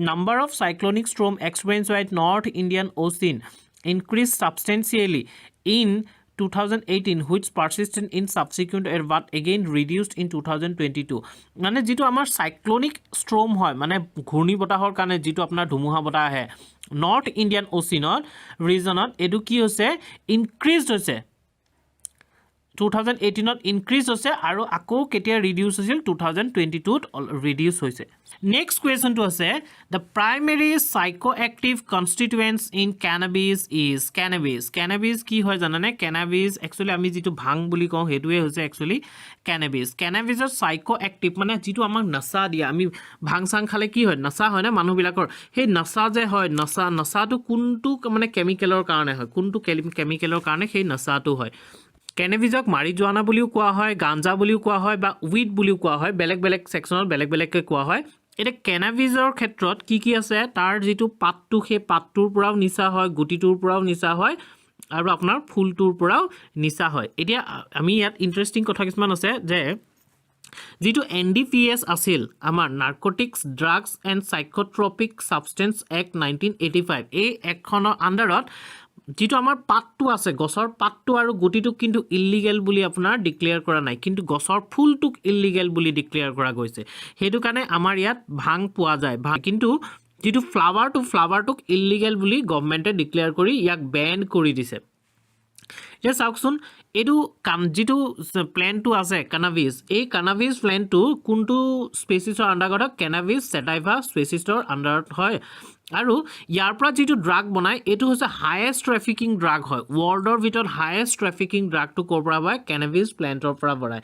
number of cyclonic storm experience at North Indian Ocean increased substantially in 2018 which persisted in subsequent year but again reduced in 2022 মানে যেটো আমাৰ সাইক্লোনিক ষ্টৰ্ম হয় মানে ঘূৰ্ণী বতাহৰ কাৰণে যেটো আপোনাৰ ধুমুহা বতাহ আহে নৰ্থ ইণ্ডিয়ান ওচিনত ৰিজনত এটো কি হৈছে ইনক্ৰিজড হৈছে 2018ত ইনক্ৰিজ হৈছে আৰু আকৌ কেতিয়া ৰিডিউস হৈছিল 2022ত ৰিডিউস হৈছে নেক্সট কোৱেশ্চনটো আছে the primary psychoactive constituents in cannabis is cannabis কি হয় জানানে cannabis actually আমি যেটো ভাং বুলি কওঁ হেতুৱে হৈছে actually cannabisৰ psychoactive মানে যেটো আমাক নসা দিয়া আমি ভাং সাং খালে কি হয় নসা হয় না মানুহবিলাকৰ সেই নসা যে হয় নসাটো কোনটো মানে কেমিকেলৰ কাৰণে হয় কোনটো কেমিকেলৰ কাৰণে সেই নসাটো হয় কেনাবিজক মাৰিজুৱানা বুলিও কোৱা হয় গাঞ্জা বুলিও কোৱা হয় বা উইড বুলিও কোৱা হয় বেলেগ বেলেগ সেকশনত বেলেগ বেলেগকৈ কোৱা হয় এটা কেনাবিজৰ ক্ষেত্ৰত কি আছে তাৰ যেটো পাতটো সেই পাতটোৰ পৰাও নিচা হয় গুটিটোৰ পৰাও নিচা হয় আৰু আপোনাৰ ফুলটোৰ পৰাও নিচা হয় এতিয়া আমি ইয়াত ইন্টাৰেষ্টিং কথা কিছুমান আছে যে যেটো NDPS আছিল আমাৰ নাৰ্কটিক্স ড্ৰাগছ এণ্ড সাইকোট্ৰপিক সাবষ্টেন্স এক্ট 1985 এই একখনৰ আন্ডাৰত যেটো আমাৰ পাতটো আছে গছৰ পাতটো আৰু গুটিটো কিন্তু ইলিগেল বুলি আপোনাৰ ডিক্লেয়াৰ কৰা নাই কিন্তু গছৰ ফুলটোক ইলিগেল বুলি ডিক্লেয়াৰ কৰা গৈছে হেতু কাৰণে আমাৰ ইয়াত ভাং পোৱা যায় কিন্তু যেটো ফ্লাৱাৰটোক ইলিগেল বুলি গভৰ্নমেন্টে ডিক্লেয়াৰ কৰি ইয়াক বেন কৰি দিছে যে চাওকচোন এটো যেটো প্ল্যান্টটো আছে ক্যানাবিস এই ক্যানাবিস প্ল্যান্টটো কোনটো স্পেচিছৰ আন্ডাৰত ক্যানাবিস সেটাইভা স্পেচিছৰ আন্ডাৰত হয় আৰু ইয়াৰ পৰা যেটো ড্ৰাগ বনায় এটো হৈছে হাইয়েষ্ট ট্ৰাফিকিং ড্ৰাগ হয় ওয়াৰ্ল্ডৰ ভিতৰত হাইয়েষ্ট ট্ৰাফিকিং ড্ৰাগটো কৰ পৰা হয় ক্যানাবিস প্ল্যান্টৰ পৰা বনায়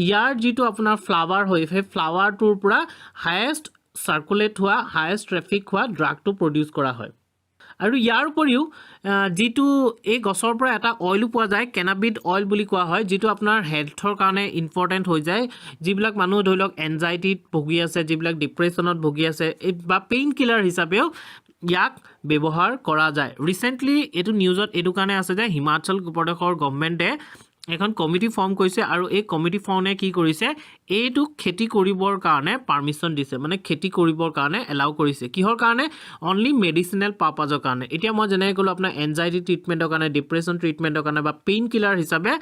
ইয়াৰ যেটো আপোনাৰ ফ্লাৱাৰ হয় সেই ফ্লাৱাৰটোৰ পৰা হাইয়েষ্ট সাৰ্কুলেট হোৱা হাইয়েষ্ট ট্ৰাফিক হোৱা ড্ৰাগটো প্ৰডিউস কৰা হয় আৰু ইয়াৰ উপৰিও যেটো এই গছৰ পৰা এটা অইল পোৱা যায় ক্যানাবিড অইল বুলি কোৱা হয় যেটো আপোনাৰ হেলথৰ কাৰণে ইম্পৰ্টেন্ট হৈ যায় যিবিলাক মানুহ ধৰিলক এনজাইটিত ভুগি আছে যিবিলাক ডিপ্ৰেছনত ভুগি আছে বা পেইন কিলাৰ হিচাপেও ইয়াক ব্যৱহাৰ কৰা যায় ৰিসেন্টলি এটো নিউজত এটো কাৰণে আছে যে হিমাচল প্ৰদেশৰ গভৰ্নমেন্টে এখন কমিটি ফৰ্ম কৰিছে আৰু এই কমিটি ফৰ্মে কি কৰিছে এইটো খেতি কৰিবৰ কাৰণে পাৰমিশন দিছে মানে খেতি কৰিবৰ কাৰণে এলাউ কৰিছে কিহৰ কাৰণে অনলি মেডিচিনেল পাৰপাজৰ কাৰণে এতিয়া মই যেনে কলো আপোনাৰ এনজাইটি ট্ৰিটমেন্টৰ কাৰণে ডিপ্ৰেছন ট্ৰিটমেন্টৰ কাৰণে বা পেইন কিলাৰ হিচাপে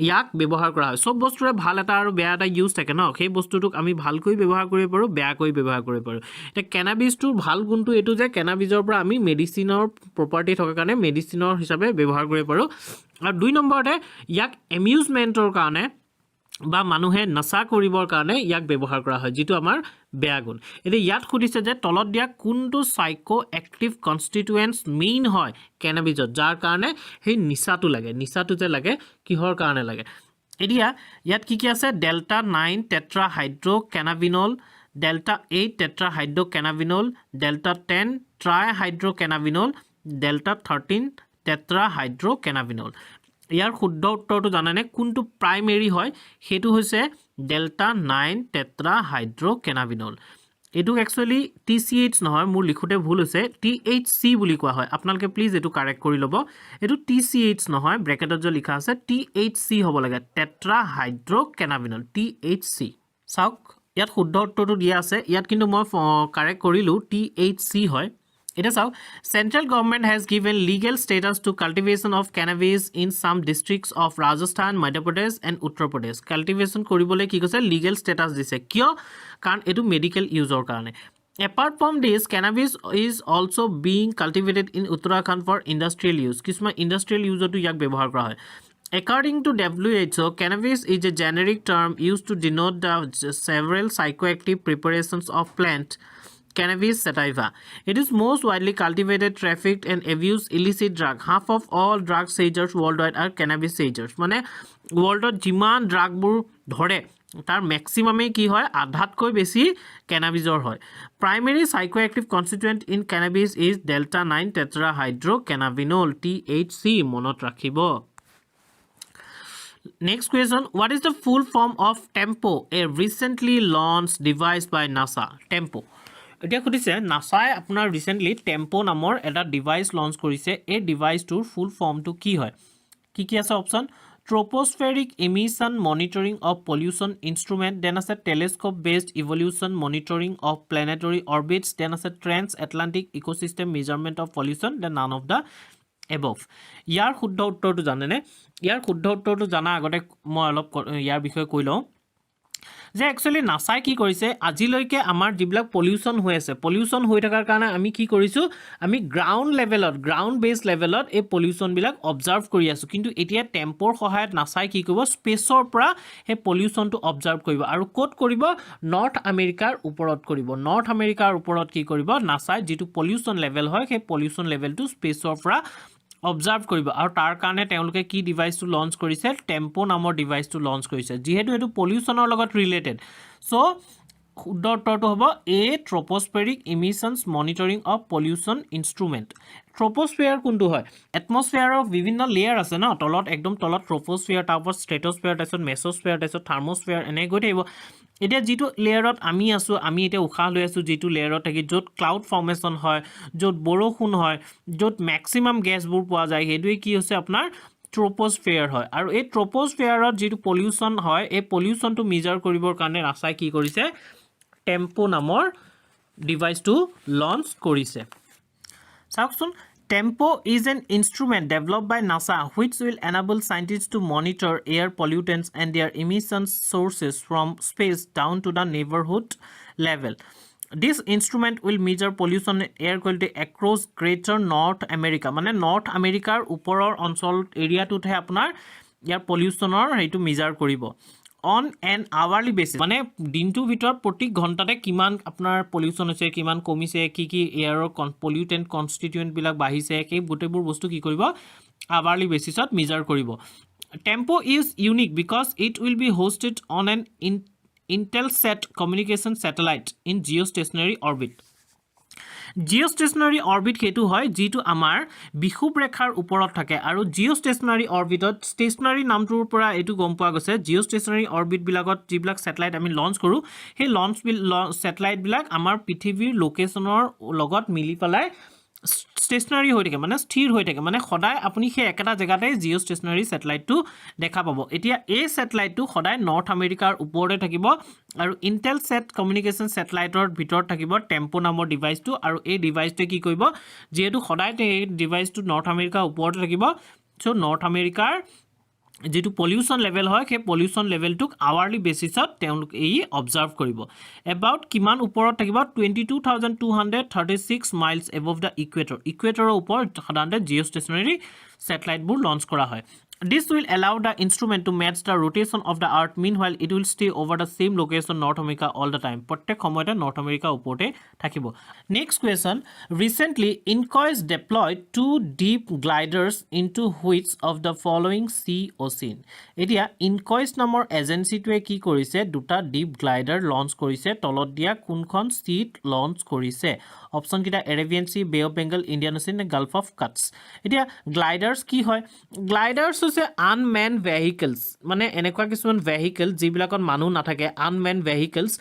ইয়াক ব্যৱহাৰ কৰা হয় সব বস্তুৰে ভাল এটা আৰু বেয়া এটা ইউজ থাকে ন সেই বস্তুটোক আমি ভালকৈ ব্যৱহাৰ কৰিব পাৰো বেয়াকৈ ব্যৱহাৰ কৰিব পাৰো এটা ক্যানাবিসটোৰ ভাল গুণটো এটো যে ক্যানাবিসৰ পৰা আমি মেডিচিনৰ প্ৰপাৰ্টি থকা কাৰণে মেডিচিনৰ হিচাপে ব্যৱহাৰ কৰিব পাৰো আৰু দুই নম্বৰতে ইয়াক এমিউজমেন্টৰ কাৰণে বা মানুহে নচা কৰিবৰ কাৰণে ইয়াক ব্যৱহাৰ কৰা হয় যেটো আমাৰ বেয়া গুণ এতে ইয়াত খুদিছে যে তলত দিয়া কোনটো সাইকো অ্যাক্টিভ কনস্টিটুয়েন্টস মেইন হয় ক্যানাবিসত যাৰ কাৰণে সেই নিচাটো যে লাগে কিহৰ কাৰণে লাগে এতিয়া ইয়াত কি আছে ডেল্টা 9 টেট্ৰাহাইড্ৰোক্যানাবিনল ডেল্টা 8 টেট্ৰাহাইড্ৰোক্যানাবিনল ডেল্টা 10 ট্ৰাইহাইড্ৰোক্যানাবিনল ডেল্টা 13 টেট্ৰাহাইড্ৰোক্যানাবিনল ইয়াৰ শুদ্ধ উত্তৰটো জানানে কোনটো প্ৰাইমেৰী হয় হেতু হৈছে ডেল্টা 9 টেট্ৰাহাইড্ৰোক্যানাবিনল এটো একচুয়ালি TCH নহয় মোৰ লিখোতে ভুল হৈছে THC বুলি কোৱা হয় আপোনালোকে প্লিজ এটো কাৰেক্ট কৰি লব এটো TCH নহয় ব্ৰেকেটত যে লিখা আছে THC হ'ব লাগে টেট্ৰাহাইড্ৰোক্যানাবিনল THC চাওক ইয়াত শুদ্ধ উত্তৰটো দিয়া আছে ইয়াত কিন্তু মই কাৰেক্ট কৰিলো THC হয় It is how central government has given legal status to cultivation of cannabis in some districts of Rajasthan, Madhya Pradesh and Uttar Pradesh. Cultivation koribole ki koise legal status dise. Kyo? Kan etu medical use or karone. Apart from this, cannabis is also being cultivated in Uttarakhand for industrial use. Kisma industrial use to yak byabohar kora hoy. According to WHO, cannabis is a generic term used to denote the several psychoactive preparations of plant. Cannabis sativa. It is most widely cultivated, trafficked and abused illicit drug. Half of all drug seizures worldwide are cannabis seizures. Mane worldot jiman drug bur dhore tar maximum ki hoy adhatkoi beshi cannabisor hoy. Primary psychoactive constituent in cannabis is delta 9 tetrahydrocannabinol THC monot rakhibo. Next question, what is the full form of TEMPO, a recently launched device by NASA? TEMPO. এতিয়া খুদিছে নাসাই আপোনাৰ recently tempo নামৰ এটা device launch কৰিছে এই ডিভাইসটোৰ ফুল ফৰ্মটো কি হয় কি আছে option tropospheric emission monitoring of pollution instrument then আছে telescope based evolution monitoring of planetary orbits then আছে transatlantic ecosystem measurement of pollution then none of the above ইয়াৰ শুদ্ধ উত্তৰটো জানেনে ইয়াৰ শুদ্ধ উত্তৰটো জানা আগতে মই অলপ ইয়াৰ বিষয়ে কৈ লওঁ যে একচুয়ালি নাসাই কি কৰিছে আজিলৈকে আমাৰ যিবিলাক পলিউশন হৈ আছে পলিউশন হৈ থকাৰ কাৰণে আমি কি কৰিছো আমি গ্ৰাউন্ড লেভেলত গ্ৰাউন্ড বেস লেভেলত এই পলিউশন বিলাক অবজাৰ্ভ কৰি আছো কিন্তু এতিয়া টেম্পৰ সহায়ত নাসাই কি কৰিব স্পেচৰ পৰা এই পলিউশনটো অবজাৰ্ভ কৰিব আৰু কোড কৰিব নৰ্থ আমেৰিকাৰ ওপৰত কৰিব নৰ্থ আমেৰিকাৰ ওপৰত কি কৰিব নাসাই যেটো পলিউশন লেভেল হয় সেই পলিউশন লেভেলটো স্পেচৰ পৰা অবজাৰ্ভ কৰিব আৰু তাৰ কাৰণে তেওঁলোকে কি ডিভাইসটো লঞ্চ কৰিছে টেম্পো নামৰ ডিভাইসটো লঞ্চ কৰিছে যেহেতু এটো পলিউশনৰ লগত ৰিলেটেড সো শুদ্ধ উত্তৰটো হ'ব এ ট্ৰোপোস্ফেৰিক ইমিশনস মনিটৰিং অফ পলিউশন ইনস্ট্ৰুমেন্ট ট্ৰোপোস্ফিয়াৰ কোনটো হয় এটমস্ফিয়াৰৰ বিভিন্ন লেয়াৰ আছে ন তলত একদম তলত ট্ৰোপোস্ফিয়াৰ তাৰ ওপৰত স্ট্ৰেটোস্ফিয়াৰ তাৰছত মেসোস্ফিয়াৰ তাৰছত থাৰ্মোস্ফিয়াৰ এনে গৈ থাকিব এতিয়া যেটো লেয়াৰত আমি আছো আমি এতিয়া উখা লৈ আছো যেটো লেয়াৰত থাকি যত ক্লাউড ফৰ্মেশন হয় যত বৰষুণ হয় যত ম্যাক্সিমাম গ্যাসবোৰ পোৱা যায় হেদুই কি হৈছে আপোনাৰ ট্ৰোপোস্ফিয়াৰ হয় আৰু এই ট্ৰোপোস্ফিয়াৰত যেটো পলিউশন হয় এই পলিউশনটো মেজাৰ কৰিবৰ কাৰণে নাসাই কি কৰিছে টেম্পো নামৰ ডিভাইসটো লঞ্চ কৰিছে চাওকচোন Tempo is an instrument developed by NASA which will enable scientists to monitor air pollutants and their emissions sources from space down to the neighborhood level. This instrument will measure pollution and air quality across greater North America. মানে North America ওপৰৰ অঞ্চল এৰিয়াটোতে আপোনাৰ ইয়াৰ পলিউশনৰ হেইটো measure কৰিব on an hourly basis মানে দিনটোৰ ভিতৰত প্ৰতি ঘণ্টাতে কিমান আপোনাৰ পলিউশন হৈছে কিমান কমিছে কি এয়াৰৰ পলিউটেন্ট কনস্টিটিউয়েন্ট বিলাক বাঢ়িছে কি গোটেইবোৰ বস্তু কি কৰিব hourly basisত মেজাৰ কৰিব Tempo is unique because it will be hosted on an Intelsat communication satellite in geostationary orbit. Geostationary orbit হেতু হয় যেটো আমাৰ বিষুৱ ৰেখাৰ ওপৰত থাকে আৰু geostationary orbitত stationary নামটোৰ পৰা এটো গম পোৱা গৈছে geostationary orbit বিলাকত যিবিলাক স্যাটেলাইট আমি লঞ্চ কৰো সেই লঞ্চ স্যাটেলাইট বিলাক আমাৰ পৃথিৱীৰ লোকেশনৰ লগত মিলি পেলাই stationary হৈ থাকে মানে স্থিৰ হৈ থাকে মানে সদায় আপুনি সেই একেটা জায়গাতে জিও ষ্টেচনাৰী স্যাটেলাইটটো দেখা পাব এতিয়া এই স্যাটেলাইটটো সদায় নৰ্থ আমেৰিকাৰ ওপৰতে থাকিব আৰু ইন্টেলসেট কমিউনিকেশন স্যাটেলাইটৰ ভিতৰত থাকিব টেম্পো নামৰ ডিভাইসটো আৰু এই ডিভাইসটোৱে কি কৰিব যেহেতু সদায় এই ডিভাইসটো নৰ্থ আমেৰিকাৰ ওপৰতে থাকিব সো নৰ্থ আমেৰিকাৰ যেটো পলিউশন লেভেল হয় সেই পলিউশন লেভেলটোক আৱাৰলি বেসিছত তেওঁলোক এই অবজাৰ্ভ কৰিব এবাউট কিমান ওপৰত থাকিব 22236 মাইলছ এবভ দা ইকুৱেটৰৰ ওপৰত সাধাৰণতে জিঅ'ষ্টেচনাৰী স্যাটেলাইটবোৰ লঞ্চ কৰা হয় This will allow the instrument to match the rotation of the earth meanwhile it will stay over the same location North America all the time প্ৰত্যেক সময়তে North America ওপৰতে থাকিব Next question recently INCOIS deployed two deep gliders into which of the following sea ocean এতিয়া INCOIS নামৰ এজেন্সিটোৱে কি কৰিছে দুটা deep glider launch কৰিছে তলত দিয়া কোনখন সীত লঞ্চ কৰিছে অপচন কিটা Arabian Sea Bay of Bengal Indian Ocean Gulf of Cuts এতিয়া গ্লাইডাৰ্স কি হয় গ্লাইডাৰ্স হৈছে unmanned vehicles মানে এনেকুৱা কিছুমান ভেহিকল যিবিলাকত মানুহ নাথাকে unmanned vehicles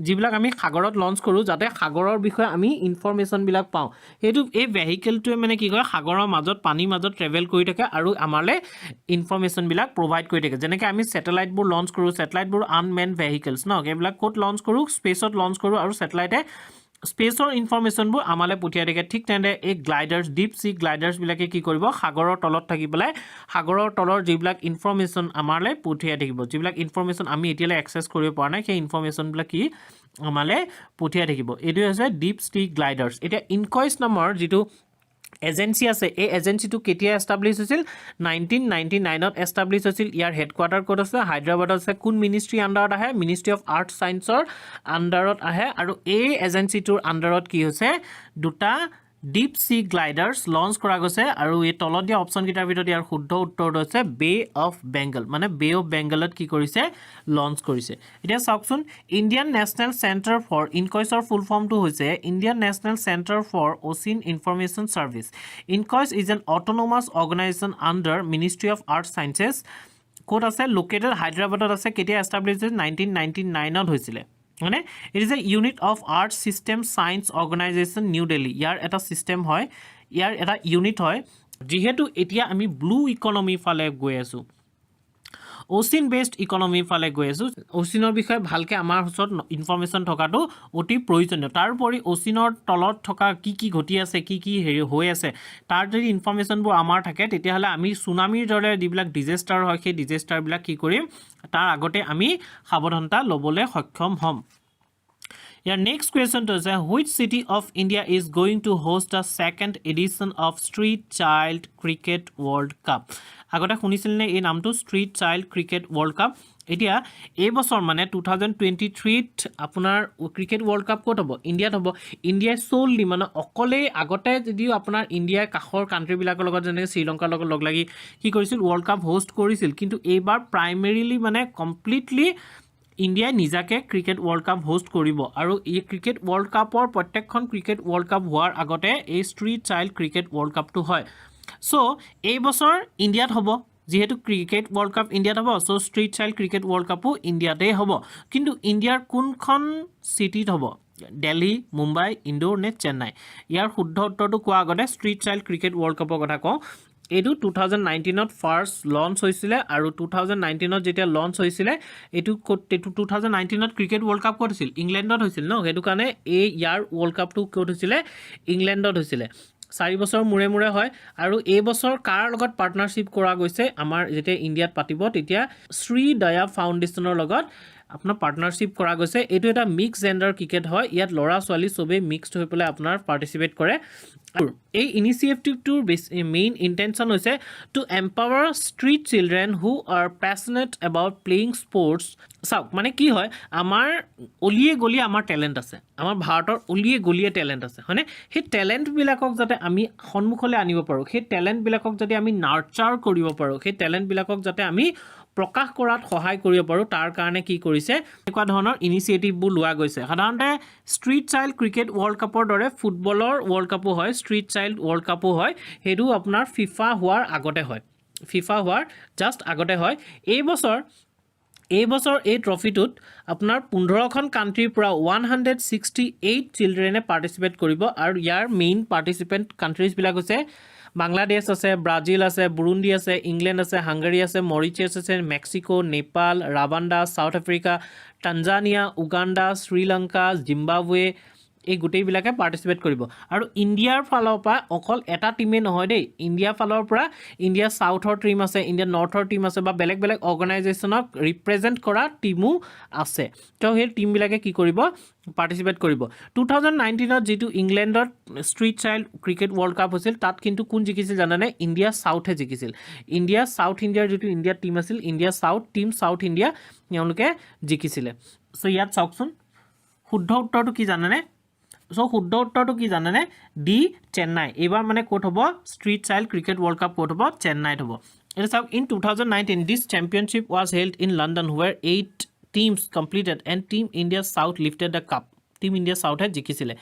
যিবিলাক আমি সাগৰত লঞ্চ কৰো যাতে সাগৰৰ বিষয়ে আমি ইনফৰমেশন বিলাক পাও হেতু এই ভেহিকলটোৱে মানে কি কৰে সাগৰৰ মাজত পানীৰ মাজত ট্ৰেভেল কৰি থাকে আৰু আমালে ইনফৰমেশন বিলাক প্ৰভাইড কৰি থাকে যেনেকৈ আমি স্যাটেলাইটবোৰ লঞ্চ কৰো স্যাটেলাইটবোৰ unmanned vehicles ন এইবিলাক কোট লঞ্চ কৰো স্পেচত লঞ্চ কৰো আৰু স্যাটেলাইটে স্পেচৰ ইনফৰমেশনবোৰ আমালে পঠিয়াই থাকে ঠিক তেনে এই গ্লাইডাৰ্স ডিপ সি গ্লাইডাৰ্স বিলাকে কি কৰিব সাগৰৰ তলত থাকি পেলাই সাগৰৰ তলৰ যিবিলাক ইনফৰমেশন আমালে পঠিয়াই থাকিব যিবিলাক ইনফৰমেশন আমি এতিয়ালে এক্সেস কৰিব পৰা নাই সেই ইনফৰমেশন বিলাক কি আমালে পঠিয়াই থাকিব এটো হৈছে ডিপ সি গ্লাইডাৰ্স এটা ইনকয়েস নামৰ যেটো এজেন্সি আছে এই এজেন্সিটো কেতিয়া এস্টাবলিশ হৈছিল 1999 ত এস্টাবলিশ হৈছিল ইয়াৰ হেডকোয়াৰ্টাৰ কোড আছে হায়দৰাবাদত আছে কোন মিনিষ্ট্ৰি আন্ডাৰত আহে মিনিষ্ট্ৰি অফ আৰ্ট সায়েন্সৰ আন্ডাৰত আহে আৰু এই এজেন্সিটোৰ আন্ডাৰত কি হৈছে দুটা ডিপ সি গ্লাইডাৰ্স লঞ্চ কৰা গৈছে আৰু এই তলত দিয়া অপচন কিটাৰ ভিতৰত ইয়াৰ শুদ্ধ উত্তৰ হৈছে বে অফ বেংগল মানে বে অফ বেংগলত কি কৰিছে লঞ্চ কৰিছে এটা চাওকচোন ইন্ডিয়ান নেশনেল সেন্টাৰ ফৰ ইনকয়েসৰ ফুল ফৰ্মটো হৈছে Indian national centre for ocean information service INCOIS is an autonomous organisation under ministry of earth sciences code আছে লোকেটেড হায়দৰাবাদত আছে কেতিয়া এস্টাবলিশ হৈছিল 1999 ত হৈছিল মানে it is a unit of art system science organization new delhi ইয়াৰ এটা system হয় ইয়াৰ এটা ইউনিট হয় যেহেতু এতিয়া আমি ব্লু ইকোনমি ফালে গৈ আছো ওচিন বেসড ইকোনমি ফালে গৈ আছো ওচিনৰ বিষয়ে ভালকে আমাৰ ওচৰত ইনফৰমেশন থকাটো অতি প্ৰয়োজনীয় তাৰ পৰি ওচিনৰ তলত থকা কি ঘটি আছে কি হেৰি হৈ আছে তাৰ যদি ইনফৰমেশনবোৰ আমাৰ থাকে তেতিয়া হলে আমি সুনামিৰ দৰে যিবিলাক ডিজাস্টাৰ হয় সেই ডিজাস্টাৰ বিলাক কি কৰিম তাৰ আগতে আমি সাৱধানতা লবলৈ সক্ষম হম Your next question is which city of India is going to host the second edition of Street Child Cricket World Cup? আগতে শুনিছিল নে এই নামটো Street Child Cricket World Cup এতিয়া এই বছৰ মানে 2023 ত আপোনাৰ ক্ৰিকেট ওয়াৰ্ল্ড কাপ ক'ত হ'ব ইণ্ডিয়াত হ'ব ইণ্ডিয়া সোললি মানে অকলে আগতে যদিও আপোনাৰ ইণ্ডিয়া কাখৰ কান্ট্ৰি বিলাকৰ লগত যেনে শ্ৰীলংকাৰ লগত লগ লাগি কি কৰিছিল ওয়াৰ্ল্ড কাপ হোষ্ট কৰিছিল কিন্তু এইবাৰ প্ৰাইমেৰিলি মানে কমপ্লিটলি ইন্ডিয়া নিজাকে ক্ৰিকেট ওয়াৰ্ল্ড কাপ হোষ্ট কৰিব আৰু এই ক্ৰিকেট ওয়াৰ্ল্ড কাপৰ প্ৰত্যেকখন ক্ৰিকেট ওয়াৰ্ল্ড কাপ হোৱাৰ আগতে এই ষ্ট্ৰীট চাইল্ড ক্ৰিকেট ওয়াৰ্ল্ড কাপটো হয় সো এই বছৰ ইণ্ডিয়াত হ'ব যেহেতু ক্ৰিকেট ওয়াৰ্ল্ড কাপ ইণ্ডিয়াত হ'ব so street child cricket world কাপো ইণ্ডিয়াতে হ'ব কিন্তু ইণ্ডিয়াৰ কোনখন সিটিত হ'ব দিল্লী মুম্বাই ইন্দোৰ নে চেন্নাই ইয়াৰ শুদ্ধ উত্তৰটো কোৱা আগতে ষ্ট্ৰীট চাইল্ড ক্ৰিকেট ওয়াৰ্ল্ড কাপৰ কথা কওঁ এটো 2019 ত ফাৰ্স্ট লঞ্চ হৈছিল আৰু 2019 ত যেতিয়া লঞ্চ হৈছিল এটো 2019 ত ক্ৰিকেট ওয়াৰ্ল্ড কাপ কৰিছিল ইংল্যান্ডত হৈছিল ন হেতু কাৰণে এই ইয়াৰ ওয়াৰ্ল্ড কাপটো ক'ত হৈছিল ইংল্যান্ডত হৈছিল 4 বছৰ মূৰে মূৰে হয় আৰু এই বছৰ কাৰ লগত পাৰ্টনাৰশ্বিপ কৰা গৈছে আমাৰ যেতিয়া ইণ্ডিয়াত পাতিব তেতিয়া শ্ৰী দয়া ফাউণ্ডেশ্যনৰ লগত আপোনাৰ পাৰ্টনাৰশ্বিপ কৰা গৈছে এইটো এটা মিক্স জেন্ডাৰ ক্ৰিকেট হয় ইয়াত ল'ৰা ছোৱালী সবে মিক্সড হৈ পেলাই আপোনাৰ পাৰ্টিসিপেট কৰে আৰু এই ইনিচিয়েটিভটোৰ মেইন ইন্টেনশন হৈছে to empower street children who are passionate about playing sports চাওক মানে কি হয় আমাৰ অলিয়ে গলিয়ে আমাৰ টেলেণ্ট আছে আমাৰ ভাৰতৰ অলিয়ে গলিয়ে টেলেণ্ট আছে হয়নে সেই টেলেণ্টবিলাকক যাতে আমি সন্মুখলৈ আনিব পাৰোঁ সেই টেলেণ্টবিলাকক যদি আমি নাৰ্চাৰ কৰিব পাৰোঁ সেই টেলেণ্টবিলাকক যাতে আমি প্ৰকাশ কৰাত সহায় কৰিব পাৰোঁ তাৰ কাৰণে কি কৰিছে এনেকুৱা ধৰণৰ ইনিচিয়েটিভবোৰ লোৱা গৈছে সাধাৰণতে ষ্ট্ৰীট চাইল্ড ক্ৰিকেট ৱৰ্ল্ড কাপৰ দৰে ফুটবলৰ ৱৰ্ল্ড কাপো হয় ষ্ট্ৰীট চাইল্ড ৱৰ্ল্ড কাপো হয় সেইটো আপোনাৰ ফিফা হোৱাৰ আগতে হয় ফিফা হোৱাৰ জাষ্ট আগতে হয় এই বছৰ এই ট্ৰফিটোত আপোনাৰ 15খন কাণ্ট্ৰিৰ পৰা 168 চিলড্ৰেনে পাৰ্টিচিপেট কৰিব আৰু ইয়াৰ মেইন পাৰ্টিচিপেণ্ট কাণ্ট্ৰিজবিলাক হৈছে বাংলাদেশ আছে ব্ৰাজিল আছে বুৰুণ্ডি আছে ইংলেণ্ড আছে হাংগাৰী আছে মৰিচাছ আছে Mexico Nepal Rwanda south Africa Tanzania Uganda Sri Lanka Zimbabwe এই গোটেইবিলাকে পাৰ্টিচিপেট কৰিব আৰু ইণ্ডিয়াৰ ফালৰ পৰা অকল এটা টিমে নহয় দেই ইণ্ডিয়াৰ ফালৰ পৰা ইণ্ডিয়া সাউথৰ টিম আছে ইণ্ডিয়া নৰ্থৰ টিম আছে বা বেলেগ বেলেগ অৰ্গেনাইজেশ্যনক ৰিপ্ৰেজেণ্ট কৰা টিমো আছে তো সেই টিমবিলাকে কি কৰিব পাৰ্টিচিপেট কৰিব 2019ত যেটো ইংলেণ্ডত street child cricket world cup হৈছিল তাত কিন্তু কোন জিকিছিল জানানে ইণ্ডিয়া সাউথে জিকিছিল ইণ্ডিয়া সাউথ ইণ্ডিয়াৰ যেটো ইণ্ডিয়া টিম আছিল India south team south India তেওঁলোকে জিকিছিলে সো ইয়াত চাওকচোন শুদ্ধ উত্তৰটো কি জানানে সো শুদ্ধ উত্তৰটো কি জানেনে ডি চেন্নাই এবাৰ মানে কোট হ'ব street child cricket world cup quote হ'ব চেন্নাইত হ'ব এটা চাওক in 2019 this championship was held in London where 8 teams completed and team India South lifted the cup team India South has জিকিছিলে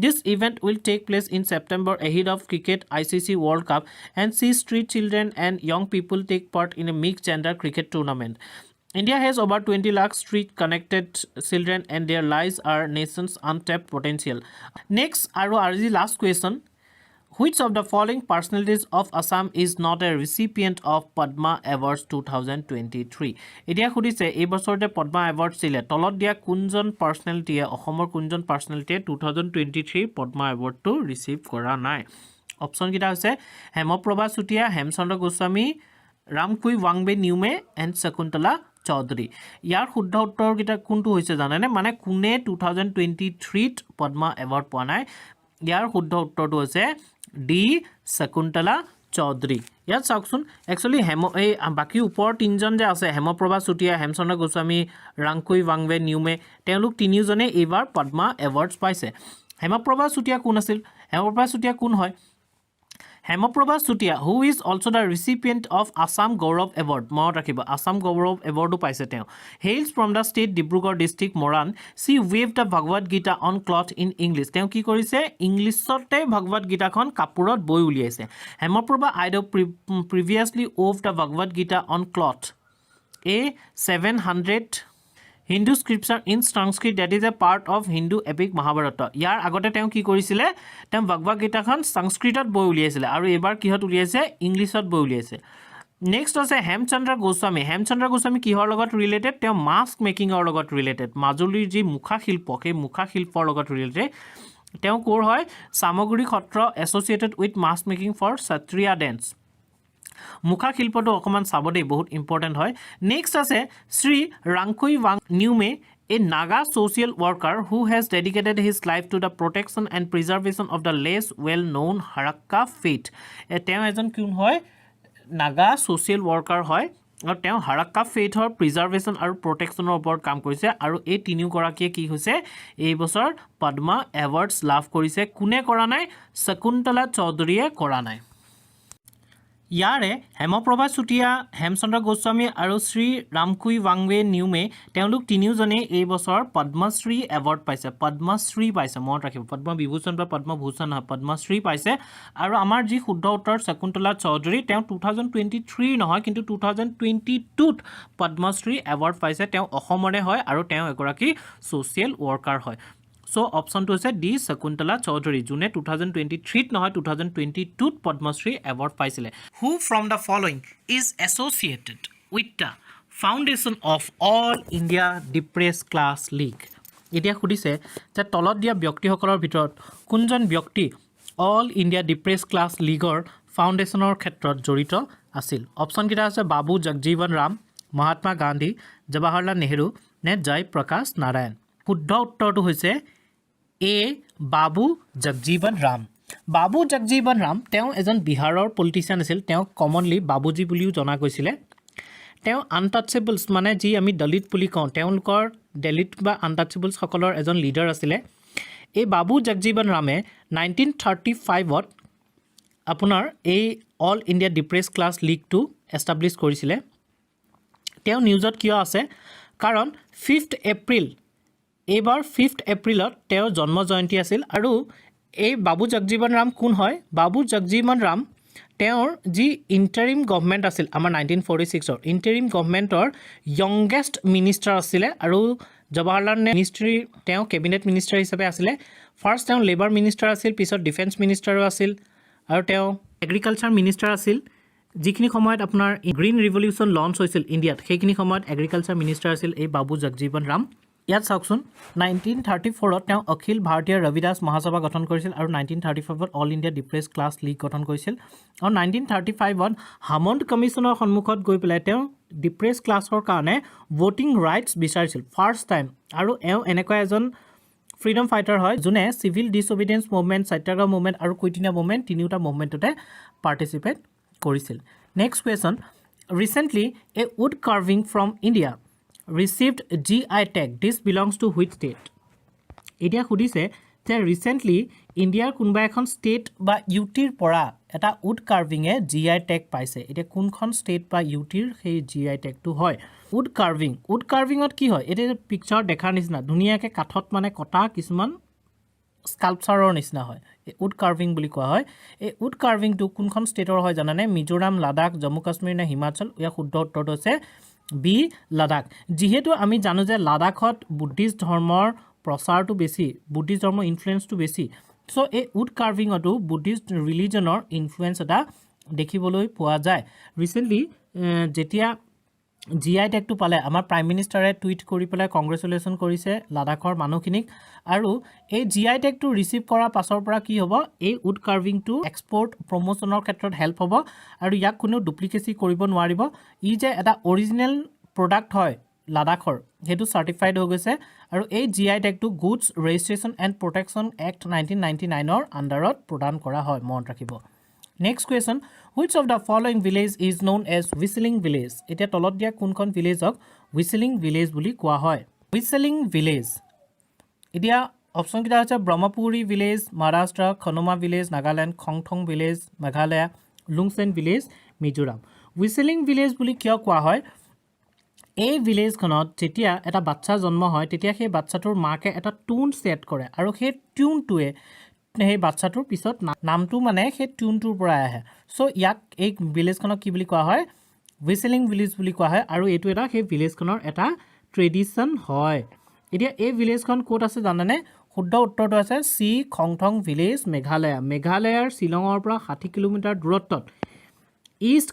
this event will take place in September ahead of cricket ICC World Cup and see street children and young people take part in a mixed gender cricket tournament India has over 20 lakh street connected children and their lives are nation's untapped potential. Next, the last question. Which of the following personalities of Assam is not a recipient of Padma Awards 2023? Edia khudise ei bosorte Padma Awards sile tolot dia kunjon personality Asomor kunjon personality 2023 Padma Award to receive kora nai. Option kita hoise Hemoprabha Sutia, Hemchandra Goswami, Ramkui Wangbe Nyume and Sakuntala Chowdhury ইয়াৰ শুদ্ধ উত্তৰ কিটা কোনটো হৈছে জানেনে মানে কোনে 2023 ত Padma award পোৱা নাই ইয়াৰ শুদ্ধ উত্তৰটো হৈছে ডি শকুন্তলা চৌধুৰী ইয়াত চাওকচোন একচুয়ালি এই বাকি ওপৰ তিনজন যে আছে হেমপ্ৰভা চুটিয়া হেমচন্দ্ৰ গোস্বামী ৰাংকুই ৱাংৱে নিউমে তেওঁলোক তিনিজনে এইবাৰ পদ্মা এৱাৰ্ডছ পাইছে হেমপ্ৰভা চুটিয়া কোন আছিল হেমপ্ৰভা চুটিয়া কোন হয় Hemoprabha Sutia, who is also the recipient of Assam Gaurav Award, Assam Gaurav Award paise teo. Hails from the state Dibrugarh district Moran. She waved the Bhagavad Gita on cloth in English. Teo ki korise English sote Bhagavad Gita khon kapurot boi uliaise. Hemoprabha Ido previously wove the Bhagavad Gita on cloth. A 700 Hindu scripture in Sanskrit that is a part of Hindu epic Mahabharata. Yar agote teo ki korisile tem Bhagavad Gita khan Sanskritot boi uliaisile aru ebar kihot uliaise Englishot boi uliaise. Next ase Hemchandra Goswami. Hemchandra Goswami kihor logot related teo mask making or logot related. Majulir ji mukha shilpo ke mukha shilpor logot related. Teo kor hoy Samoguri Khotra associated with mask making for Satriya dance. মুখা শিল্পটো অকমান সাবদে বহুত important হয় next আছে Shri ৰাংকুই ৱাং Newme a Naga social worker who has dedicated his life to the protection and preservation of the less well known Harakka faith তেওঁ এজন কোন হয় Naga social worker হয় আৰু তেওঁ Harakka faithৰ preservation আৰু protectionৰ ওপৰত কাম কৰিছে আৰু এই তিনিও গৰাকীয়ে কি হৈছে এই বছৰ পদ্মা এৱাৰ্ডছ লাভ কৰিছে কোনে কৰা নাই শকুন্তলা চৌধুৰীয়ে কৰা নাই ইয়াৰে হেমপ্ৰভা চুটিয়া হেমচন্দ্ৰ গোস্বামী আৰু শ্ৰী ৰামকুই ৱাংৱে নিউমে তেওঁলোক তিনিওজনে এই বছৰ পদ্মশ্ৰী এৱাৰ্ড পাইছে পদ্মশ্ৰী পাইছে মনত ৰাখিব পদ্ম বিভূষণ বা পদ্মভূষণ নহয় পদ্মশ্ৰী পাইছে আৰু আমাৰ যি শুদ্ধ উত্তৰ শকুন্তলা চৌধুৰী তেওঁ 2023 নহয় কিন্তু 2022 ত পদ্মশ্ৰী এৱাৰ্ড পাইছে তেওঁ অসমৰে হয় আৰু তেওঁ এগৰাকী সোশ্যাল ওয়াৰ্কাৰ হয় So option to is D Sakuntala Chaudhary June 2023 নহয় 2022 Padma Shri award পাইছিলে Who from the following is associated with the foundation of All India Depressed Class League এতিয়া খুদিছে যে তলত দিয়া ব্যক্তিসকলৰ ভিতৰত কোনজন ব্যক্তি অল ইণ্ডিয়া ডিপ্ৰেছ ক্লাছ লীগৰ ফাউণ্ডেশ্যনৰ ক্ষেত্ৰত জড়িত আছিল অপশ্যনকেইটা আছে বাবু জগজীৱন ৰাম মহাত্মা গান্ধী জৱাহৰলাল নেহৰু নে জয়প্ৰকাশ নাৰায়ণ শুদ্ধ উত্তৰটো হৈছে এ বাবু জগজীৱন ৰাম বাবু জগজীৱন ৰাম তেওঁ এজন বিহাৰৰ পলিটিচিয়ান আছিল তেওঁক কমনলি বাবুজী বুলিও জনা গৈছিলে তেওঁ আনটাচেবলছ মানে যি আমি দলিত বুলি কওঁ তেওঁলোকৰ দলিত বা আনটাচেবলছসকলৰ এজন লিডাৰ আছিলে এই বাবু জগজীৱন ৰামে 1935ত আপোনাৰ এই অল ইণ্ডিয়া ডিপ্ৰেছ ক্লাছ লীগটো এষ্টাব্লিছ কৰিছিলে তেওঁ নিউজত কিয় আছে কাৰণ 5th এপ্ৰিল এইবাৰ 5th এপ্ৰিলত তেওঁৰ জন্ম জয়ন্তী আছিল আৰু এই বাবু জগজীৱন ৰাম কোন হয় বাবু জগজীৱন ৰাম তেওঁৰ যি ইণ্টাৰিম গভৰ্ণমেণ্ট আছিল আমাৰ 1946ৰ ইণ্টাৰিম গভৰ্ণমেণ্টৰ য়ংগেষ্ট মিনিষ্টাৰ আছিলে আৰু জৱাহৰলাল মিনিষ্ট্ৰী তেওঁ কেবিনেট মিনিষ্টাৰ হিচাপে আছিলে ফাৰ্ষ্ট তেওঁ লেবাৰ মিনিষ্টাৰ আছিল পিছত ডিফেন্স মিনিষ্টাৰো আছিল আৰু তেওঁ এগ্ৰিকালচাৰ মিনিষ্টাৰ আছিল যিখিনি সময়ত আপোনাৰ গ্ৰীণ ৰিভলিউশ্যন লঞ্চ হৈছিল ইণ্ডিয়াত সেইখিনি সময়ত এগ্ৰিকালচাৰ মিনিষ্টাৰ আছিল এই বাবু জগজীৱন ৰাম ইয়াত চাওকচোন 1934ত তেওঁ অখিল ভাৰতীয় ৰবিদাস মহাসভা গঠন কৰিছিল আৰু 1935ত all India depressed class league গঠন কৰিছিল আৰু 1935ত হামণ্ড কমিশ্যনৰ সন্মুখত গৈ পেলাই তেওঁ ডিপ্ৰেছ ক্লাছৰ কাৰণে ভোটিং ৰাইটছ বিচাৰিছিল ফাৰ্ষ্ট টাইম আৰু এওঁ এনেকুৱা এজন ফ্ৰীডম ফাইটাৰ হয় যোনে civil disobedience movement satyagraha movement আৰু কুইট ইণ্ডিয়া মুভমেণ্ট তিনিওটা মুভমেণ্টতে পাৰ্টিচিপেট কৰিছিল next question recently a wood carving from India received GI tag. This belongs to which state? এতিয়া সুধিছে যে ৰিচেণ্টলি ইণ্ডিয়াৰ কোনোবা এখন ষ্টেট বা ইউটিৰ পৰা এটা উড কাৰ্ভিঙে GI টেগ পাইছে এতিয়া কোনখন ষ্টেট বা ইউটিৰ সেই GI টেগটো হয় উড কাৰ্ভিঙত কি হয় এতিয়া পিকচাৰ দেখাৰ নিচিনা ধুনীয়াকৈ কাঠত মানে কটা কিছুমান স্কাল্পচাৰৰ নিচিনা হয় এই উড কাৰ্ভিং বুলি কোৱা হয় এই উড কাৰ্ভিংটো কোনখন ষ্টেটৰ হয় জানানে মিজোৰাম লাডাখ জম্মু কাশ্মীৰ নে হিমাচল ইয়াৰ শুদ্ধ উত্তৰটো হৈছে বি লাডাখ যিহেতু আমি জানো যে লাডাখত বুদ্ধিষ্ট ধৰ্মৰ প্ৰচাৰটো বেছি বুদ্ধিষ্ট ধৰ্মৰ ইনফ্লুৱেঞ্চটো বেছি সো এই উড কাৰ্ভিঙতো বুদ্ধিষ্ট ৰিলিজনৰ ইনফ্লুৱেঞ্চ এটা দেখিবলৈ পোৱা যায় ৰিচেণ্টলি যেতিয়া GI টেগটো পালে আমাৰ প্ৰাইম মিনিষ্টাৰে টুইট কৰি পেলাই কংগ্ৰেচুলেশ্যন কৰিছে লাডাখৰ মানুহখিনিক আৰু এই GI টেগটো ৰিচিভ কৰাৰ পাছৰ পৰা কি হ'ব এই উড কাৰ্ভিংটো এক্সপৰ্ট প্ৰমোশ্যনৰ ক্ষেত্ৰত হেল্প হ'ব আৰু ইয়াক কোনো ডুপ্লিকেচি কৰিব নোৱাৰিব ই যে এটা অৰিজিনেল প্ৰডাক্ট হয় লাডাখৰ সেইটো চাৰ্টিফাইড হৈ গৈছে আৰু এই GI টেগটো goods registration and protection act 1999ৰ আণ্ডাৰত প্ৰদান কৰা হয় মনত ৰাখিব next question which of the following village is known as whistling village এতিয়া তলত দিয়া কোনখন ভিলেজক whistling village বুলি কোৱা হয় whistling village এতিয়া অপশ্যন কিটা আছে Brahmapuri village Maharashtra Khonoma village Nagaland Kongthong village Meghalaya Lungchen village Mizoram whistling village বুলি কিয় কোৱা হয় এই ভিলেজখনত যেতিয়া এটা বাচ্চা জন্ম হয় তেতিয়া সেই বাচ্চাটোৰ মাকে এটা টিউন সেট কৰে আৰু সেই টিউনটোৱে সেই বাচ্চাটোৰ পিছত নামটো মানে সেই টিউনটোৰ পৰা আহে সো ইয়াক এই ভিলেজখনক কি বুলি কোৱা হয় whistling village বুলি কোৱা হয় আৰু এইটো এটা সেই ভিলেজখনৰ এটা ট্ৰেডিশ্যন হয় এতিয়া এই ভিলেজখন ক'ত আছে জানানে শুদ্ধ উত্তৰটো আছে চি খংথং ভিলেজ মেঘালয়ৰ শ্বিলঙৰ পৰা 60 কিলোমিটাৰ দূৰত্বত ইষ্ট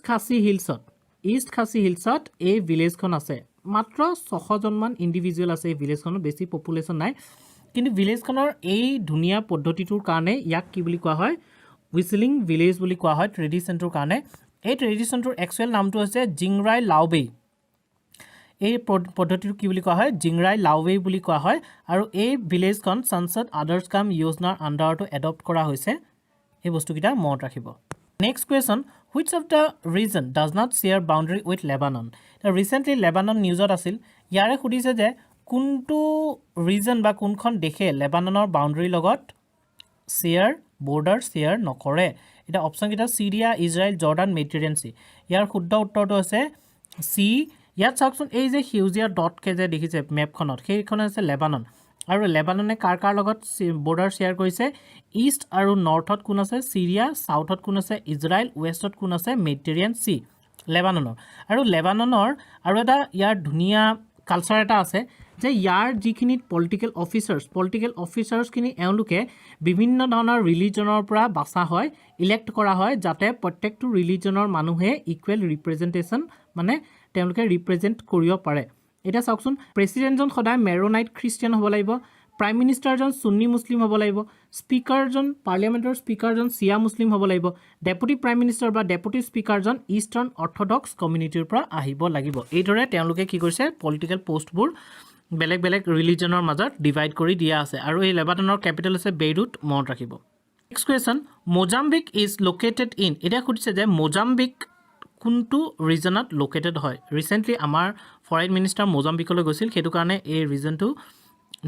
খাচী হিলছত এই ভিলেজখন আছে মাত্ৰ 600 জনমান ইণ্ডিভিজুৱেল আছে এই ভিলেজখনৰ বেছি পপুলেশ্যন নাই কিন্তু ভিলেজখনৰ এই ধুনীয়া পদ্ধতিটোৰ কাৰণে ইয়াক কি বুলি কোৱা হয় whistling village বুলি কোৱা হয় ট্ৰেডিশ্যনটোৰ কাৰণে এই ট্ৰেডিশ্যনটোৰ একচুৱেল নামটো হৈছে জিংৰাই লাওবেই এই পদ্ধতিটো কি বুলি কোৱা হয় জিংৰাই লাওবেই বুলি কোৱা হয় আৰু এই ভিলেজখন সংসদ আদৰ্শ কাম যোজনাৰ আণ্ডাৰটো এডপ্ট কৰা হৈছে এই বস্তুকেইটা মনত ৰাখিব next question which of the region does not share boundary with Lebanon recently Lebanon নিউজত আছিল ইয়াৰে সুধিছে যে কোনটো ৰিজন বা কোনখন দেশে লেবাননৰ বাউণ্ডাৰীৰ লগত বৰ্ডাৰ শ্বেয়াৰ নকৰে এটা অপশ্যন কিটা সিৰিয়া ইজৰাইল জৰ্ডান মেডিটেৰিয়ান সি ইয়াৰ শুদ্ধ উত্তৰটো আছে সি ইয়াত চাওকচোন এই যে হিউজিয়া ডটকে যে দেখিছে মেপখনত সেইখন আছে লেবানন আৰু লেবাননে কাৰ লগত বৰ্ডাৰ শ্বেয়াৰ কৰিছে ইষ্ট আৰু নৰ্থত কোন আছে সিৰিয়া সাউথত কোন আছে ইজৰাইল ৱেষ্টত কোন আছে মেডিটেৰিয়ান সি লেবাননৰ আৰু লেবাননৰ আৰু এটা ইয়াৰ ধুনীয়া কালচাৰ এটা আছে যে ইয়াৰ যিখিনি পলিটিকেল অফিচাৰ্ছখিনি এওঁলোকে বিভিন্ন ধৰণৰ ৰিলিজনৰ পৰা বাছা হয় ইলেক্ট কৰা হয় যাতে প্ৰত্যেকটো ৰিলিজনৰ মানুহে ইকুৱেল ৰিপ্ৰেজেণ্টেশ্যন মানে তেওঁলোকে ৰিপ্ৰেজেণ্ট কৰিব পাৰে এটা চাওকচোন প্ৰেছিডেণ্টজন সদায় মেৰোনাইট খ্ৰীষ্টিয়ান হ'ব লাগিব প্ৰাইম মিনিষ্টাৰজন সুন্নী মুছলিম হ'ব লাগিব স্পিকাৰজন পাৰ্লিয়ামেণ্টৰ স্পিকাৰজন চিয়া মুছলিম হ'ব লাগিব ডেপুটি প্ৰাইম মিনিষ্টাৰ বা ডেপুটি স্পিকাৰজন ইষ্টাৰ্ণ অৰ্থডক্স কমিউনিটিৰ পৰা আহিব লাগিব এইদৰে তেওঁলোকে কি কৰিছে পলিটিকেল পোষ্টবোৰ বেলেগ বেলেগ ৰিলিজনৰ মাজত ডিভাইড কৰি দিয়া আছে আৰু এই লেবাননৰ কেপিটেল আছে বেইৰুট মনত ৰাখিব next question Mozambique is located in এতিয়া সুধিছে যে মোজাম্বিক কোনটো ৰিজনত লোকেটেড হয় ৰিসেন্টলি আমাৰ ফৰেন মিনিষ্টাৰ মোজাম্বিকলৈ গৈছিল সেইটো কাৰণে এই ৰিজনটো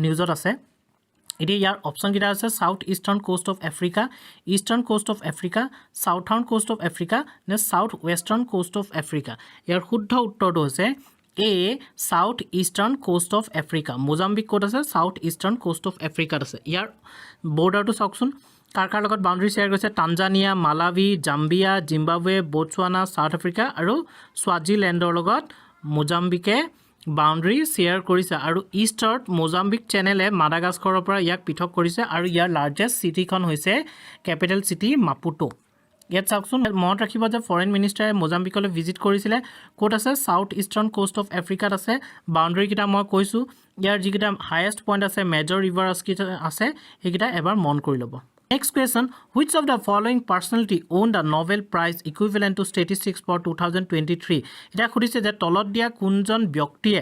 নিউজত আছে এতিয়া ইয়াৰ অপচন কিটা আছে south eastern coast of Africa eastern coast of Africa southern coast of Africa নে south western coast of Africa ইয়াৰ শুদ্ধ উত্তৰটো হৈছে A south eastern coast of Africa Mozambique ক'ত আছে সাউথ ইষ্টাৰ্ণ কোষ্ট অফ আফ্ৰিকাত আছে ইয়াৰ বৰ্ডাৰটো চাওকচোন কাৰ লগত বাউণ্ডাৰী শ্বেয়াৰ কৰিছে Tanzania Malawi Zambia Zimbabwe বটছৱানা south Africa আৰু স্ৱাজিলেণ্ডৰ লগত মোজাম্বিকে বাউণ্ডাৰী শ্বেয়াৰ কৰিছে আৰু ইষ্টত মোজাম্বিক চেনেলে মাডাগাস্কাৰৰ পৰা ইয়াক পৃথক কৰিছে আৰু ইয়াৰ লাৰ্জেষ্ট চিটিখন হৈছে কেপিটেল চিটি মাপুটো ইয়াত চাওকচোন মনত ৰাখিব যে ফৰেন মিনিষ্টাৰে মোজাম্বিকলৈ ভিজিট কৰিছিলে ক'ত আছে সাউথ ইষ্টাৰ্ণ কোষ্ট অফ আফ্ৰিকাত আছে বাউণ্ডাৰী কিটা মই কৈছোঁ ইয়াৰ যিকেইটা হাইয়েষ্ট পইণ্ট আছে মেজৰ ৰিভাৰ আছে সেইকেইটা এবাৰ মন কৰি ল'ব Next question, which of the following personality owned a Nobel Prize equivalent to statistics for 2023? এটা খুদিছে যে তলত দিয়া কোনজন ব্যক্তিয়ে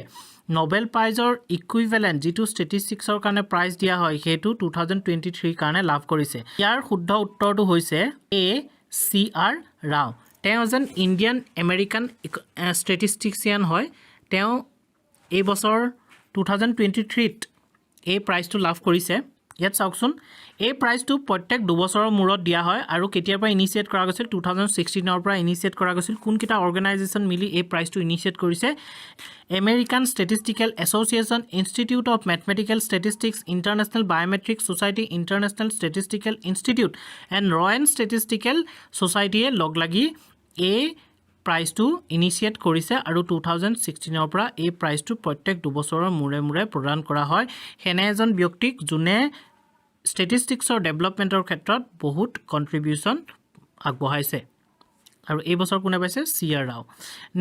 নোবেল প্ৰাইজৰ ইকুইভেলেন্ট যেটো ষ্টেটিষ্টিক্সৰ কাৰণে প্ৰাইজ দিয়া হয় হেতু 2023 কাৰণে লাভ কৰিছে ইয়াৰ শুদ্ধ উত্তৰটো হৈছে এ চি আৰ ৰাও তেওঁ এজন ইণ্ডিয়ান আমেৰিকান ষ্টেটিষ্টিচিয়ান হয় তেওঁ এই বছৰ 2023 ত এই প্ৰাইজটো লাভ কৰিছে ইয়াত চাওকচোন এই প্ৰাইজটো প্ৰত্যেক 2 বছৰৰ মূৰত দিয়া হয় আৰু কেতিয়াৰ পৰা ইনিচিয়েট কৰা গৈছিল 2016 ৰ পৰা ইনিচিয়েট কৰা গৈছিল কোনকিটা অৰ্গানাইজেশ্যন মিলি এই প্ৰাইজটো ইনিচিয়েট কৰিছে American statistical association institute of mathematical statistics international biometric society international statistical institute and royal statistical ছ'চাইটিয়ে লগ লাগি এই প্ৰাইজটো ইনিচিয়েট কৰিছে আৰু 2016 ৰ পৰা এই প্ৰাইজটো প্ৰত্যেক 2 বছৰৰ মূৰে মূৰে প্ৰদান কৰা হয় হেনে এজন ব্যক্তিক যোনে ষ্টেটিষ্টিক্সৰ ডেভেলপমেণ্টৰ ক্ষেত্ৰত বহুত কন্ট্ৰিবিউচন আগবঢ়াইছে আৰু এই বছৰ কোনে পাইছে C R Rao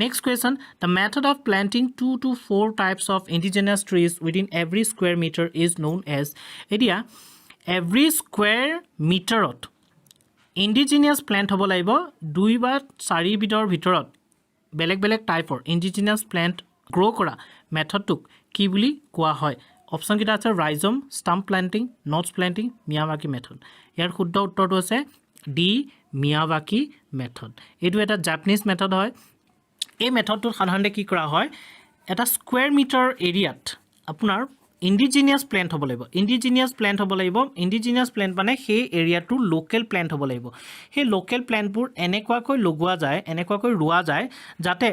next question the method of planting 2 to 4 types of indigenous trees within every square metre is known as এতিয়া এভৰি স্কুৱেৰ মিটাৰত ইণ্ডিজিনিয়াছ প্লেণ্ট হ'ব লাগিব 2 বা 4 বিধৰ ভিতৰত বেলেগ বেলেগ টাইপৰ ইণ্ডিজিনিয়াছ প্লেণ্ট গ্ৰ' কৰা মেথডটোক কি বুলি কোৱা হয় অপচন কিটা আছে rhizome stump planting knots planting Miyawaki method ইয়াৰ শুদ্ধ উত্তৰটো আছে ডি মিয়াৱাকি মেথড এইটো এটা জাপানিজ মেথড হয় এই মেথডটোত সাধাৰণতে কি কৰা হয় এটা স্কুৱেৰ মিটাৰ এৰিয়াত আপোনাৰ ইণ্ডিজিনিয়াছ প্লেণ্ট হ'ব লাগিব ইণ্ডিজিনিয়াছ প্লেণ্ট মানে সেই এৰিয়াটো লোকেল প্লেণ্ট হ'ব লাগিব সেই লোকেল প্লেণ্টবোৰ এনেকুৱাকৈ লগোৱা যায় এনেকুৱাকৈ ৰোৱা যায় যাতে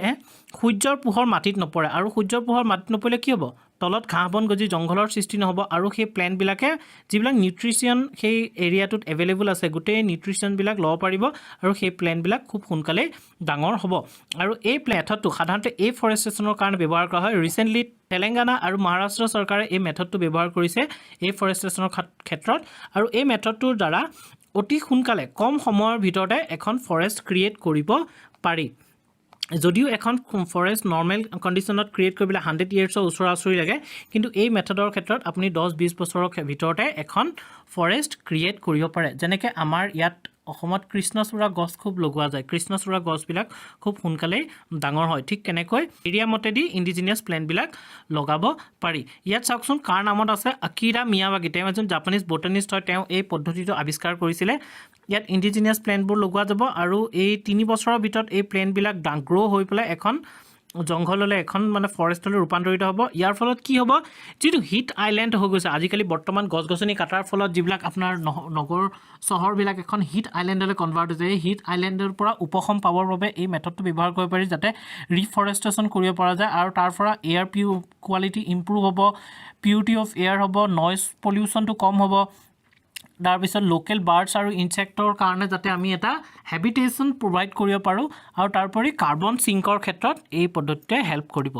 সূৰ্যৰ পোহৰ মাটিত নপৰে আৰু সূৰ্যৰ পোহৰ মাটিত নপৰিলে কি হ'ব তলত ঘাঁহ বন গজি জংঘলৰ সৃষ্টি নহ'ব আৰু সেই প্লেণ্টবিলাকে যিবিলাক নিউট্ৰিশ্যন সেই এৰিয়াটোত এভেইলেবল আছে গোটেই নিউট্ৰিশ্যনবিলাক ল'ব পাৰিব আৰু সেই প্লেণ্টবিলাক খুব সোনকালে ডাঙৰ হ'ব আৰু এই মেথডটো সাধাৰণতে এই ফৰেষ্টেশ্যনৰ কাৰণে ব্যৱহাৰ কৰা হয় ৰিচেণ্টলি তেলেংগানা আৰু মহাৰাষ্ট্ৰ চৰকাৰে এই মেথডটো ব্যৱহাৰ কৰিছে এই ফৰেষ্টেশ্যনৰ ক্ষেত্ৰত আৰু এই মেথডটোৰ দ্বাৰা অতি সোনকালে কম সময়ৰ ভিতৰতে এখন ফৰেষ্ট ক্ৰিয়েট কৰিব পাৰি যদিও এখন ফৰেষ্ট নৰ্মেল কণ্ডিশ্যনত ক্ৰিয়েট কৰিবলৈ 100 ইয়াৰ্ছৰ ওচৰা-ওচৰি লাগে কিন্তু এই মেথডৰ ক্ষেত্ৰত আপুনি 10-20 বছৰৰ ভিতৰতে এখন ফৰেষ্ট ক্ৰিয়েট কৰিব পাৰে যেনেকৈ আমাৰ ইয়াত অসমত কৃষ্ণচূড়া গছ খুব লগোৱা যায় কৃষ্ণচূড়া গছবিলাক খুব সোনকালেই ডাঙৰ হয় ঠিক কেনেকৈ এৰিয়া মতেদি ইণ্ডিজিনিয়াছ প্লেণ্টবিলাক লগাব পাৰি ইয়াত চাওকচোন কাৰ নামত আছে আকিৰা মিয়াৱাকি তেওঁ এজন জাপানিজ বটানিষ্ট হয় তেওঁ এই পদ্ধতিটো আৱিষ্কাৰ কৰিছিলে ইয়াত ইণ্ডিজিনিয়াছ প্লেণ্টবোৰ লগোৱা যাব আৰু এই 3 বছৰৰ ভিতৰত এই প্লেণ্টবিলাক গ্ৰ' হৈ পেলাই এখন জংঘললৈ এখন মানে ফৰেষ্টলৈ ৰূপান্তৰিত হ'ব ইয়াৰ ফলত কি হ'ব যিটো হিট আইলেণ্ড হৈ গৈছে আজিকালি বৰ্তমান গছ-গছনি কাটাৰ ফলত যিবিলাক আপোনাৰ নগৰ চহৰবিলাক এখন হিট আইলেণ্ডলৈ কনভাৰ্ট হৈছে এই হিট আইলেণ্ডৰ পৰা উপশম পাবৰ বাবে এই মেথডটো ব্যৱহাৰ কৰিব পাৰি যাতে ৰিফৰেষ্টেশ্যন কৰিব পৰা যায় আৰু তাৰ পৰা এয়াৰ কোৱালিটি ইম্প্ৰুভ হ'ব পিউৰিটি অফ এয়াৰ হ'ব নইজ পলিউশ্যনটো কম হ'ব তাৰপিছত লোকেল বাৰ্ডছ আৰু ইনচেক্টৰ কাৰণে যাতে আমি এটা হেবিটেশ্যন প্ৰভাইড কৰিব পাৰোঁ আৰু তাৰপৰি কাৰ্বন সিংকৰ ক্ষেত্ৰত এই পদ্ধতিতে হেল্প কৰিব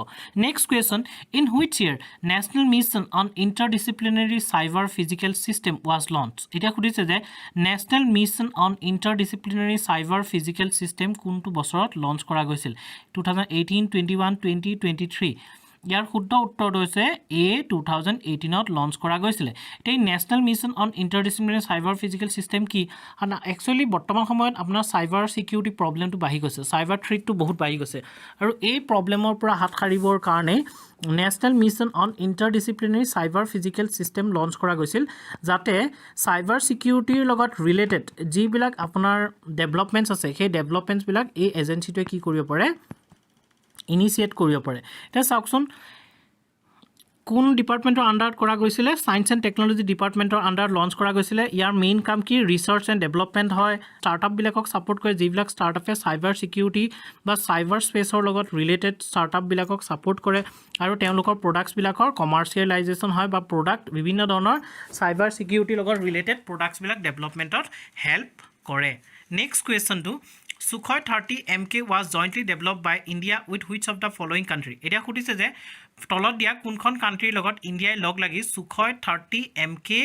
next question in which year national mission on interdisciplinary cyber physical system was launch এতিয়া সুধিছে যে national mission on interdisciplinary cyber physical system কোনটো বছৰত লঞ্চ কৰা গৈছিল 2018 21 2023 ইয়াৰ শুদ্ধ উত্তৰটো হৈছে এ 2018ত লঞ্চ কৰা গৈছিলে এই national mission on interdisciplinary cyber physical system কি একচুয়ালি বৰ্তমান সময়ত আপোনাৰ সাইবাৰ সিকিউৰিটি প্ৰবলেমটো বাঢ়ি গৈছে সাইবাৰ থ্ৰেটটো বহুত বাঢ়ি গৈছে আৰু এই প্ৰবলেমৰ পৰা হাত সাৰিবৰ কাৰণে national mission on interdisciplinary cyber physical system launch কৰা গৈছিল যাতে সাইবাৰ সিকিউৰিটিৰ লগত ৰিলেটেড যিবিলাক আপোনাৰ ডেভেলপমেন্টছ আছে সেই ডেভেলপমেন্টছ বিলাক এই এজেন্সিটোৱে কি কৰিব পাৰে ইনিশিয়েট কৰিব পাৰে এটা চাওকচোন কোন ডিপাৰ্টমেন্টৰ আন্ডাৰত কৰা গৈছিলে সায়েন্স এণ্ড টেকনলজি ডিপাৰ্টমেন্টৰ আন্ডাৰত লঞ্চ কৰা গৈছিলে ইয়াৰ মেইন কাম কি ৰিসাৰ্চ এণ্ড ডেভেলপমেন্ট হয় ষ্টাৰ্টআপ বিলাকক সাপোৰ্ট কৰে যিবিলাক ষ্টাৰ্টআপে সাইবাৰ সিকিউৰিটি বা সাইবাৰ স্পেচৰ লগত ৰিলেটেড ষ্টাৰ্টআপ বিলাকক সাপোৰ্ট কৰে আৰু তেওঁলোকৰ প্ৰডাক্টছ বিলাকৰ কমাৰ্চিয়েলাইজেশ্যন হয় বা প্ৰডাক্ট বিভিন্ন ধৰণৰ সাইবাৰ সিকিউৰিটিৰ লগত ৰিলেটেড প্ৰডাক্টছ বিলাক ডেভেলপমেন্টত হেল্প কৰে next কুৱেশ্যনটো Sukhoi 30 MK was jointly developed by India with which of the following country? Etia khudise je tolot dia kunkhon country logot India log lagi Sukhoi 30 MK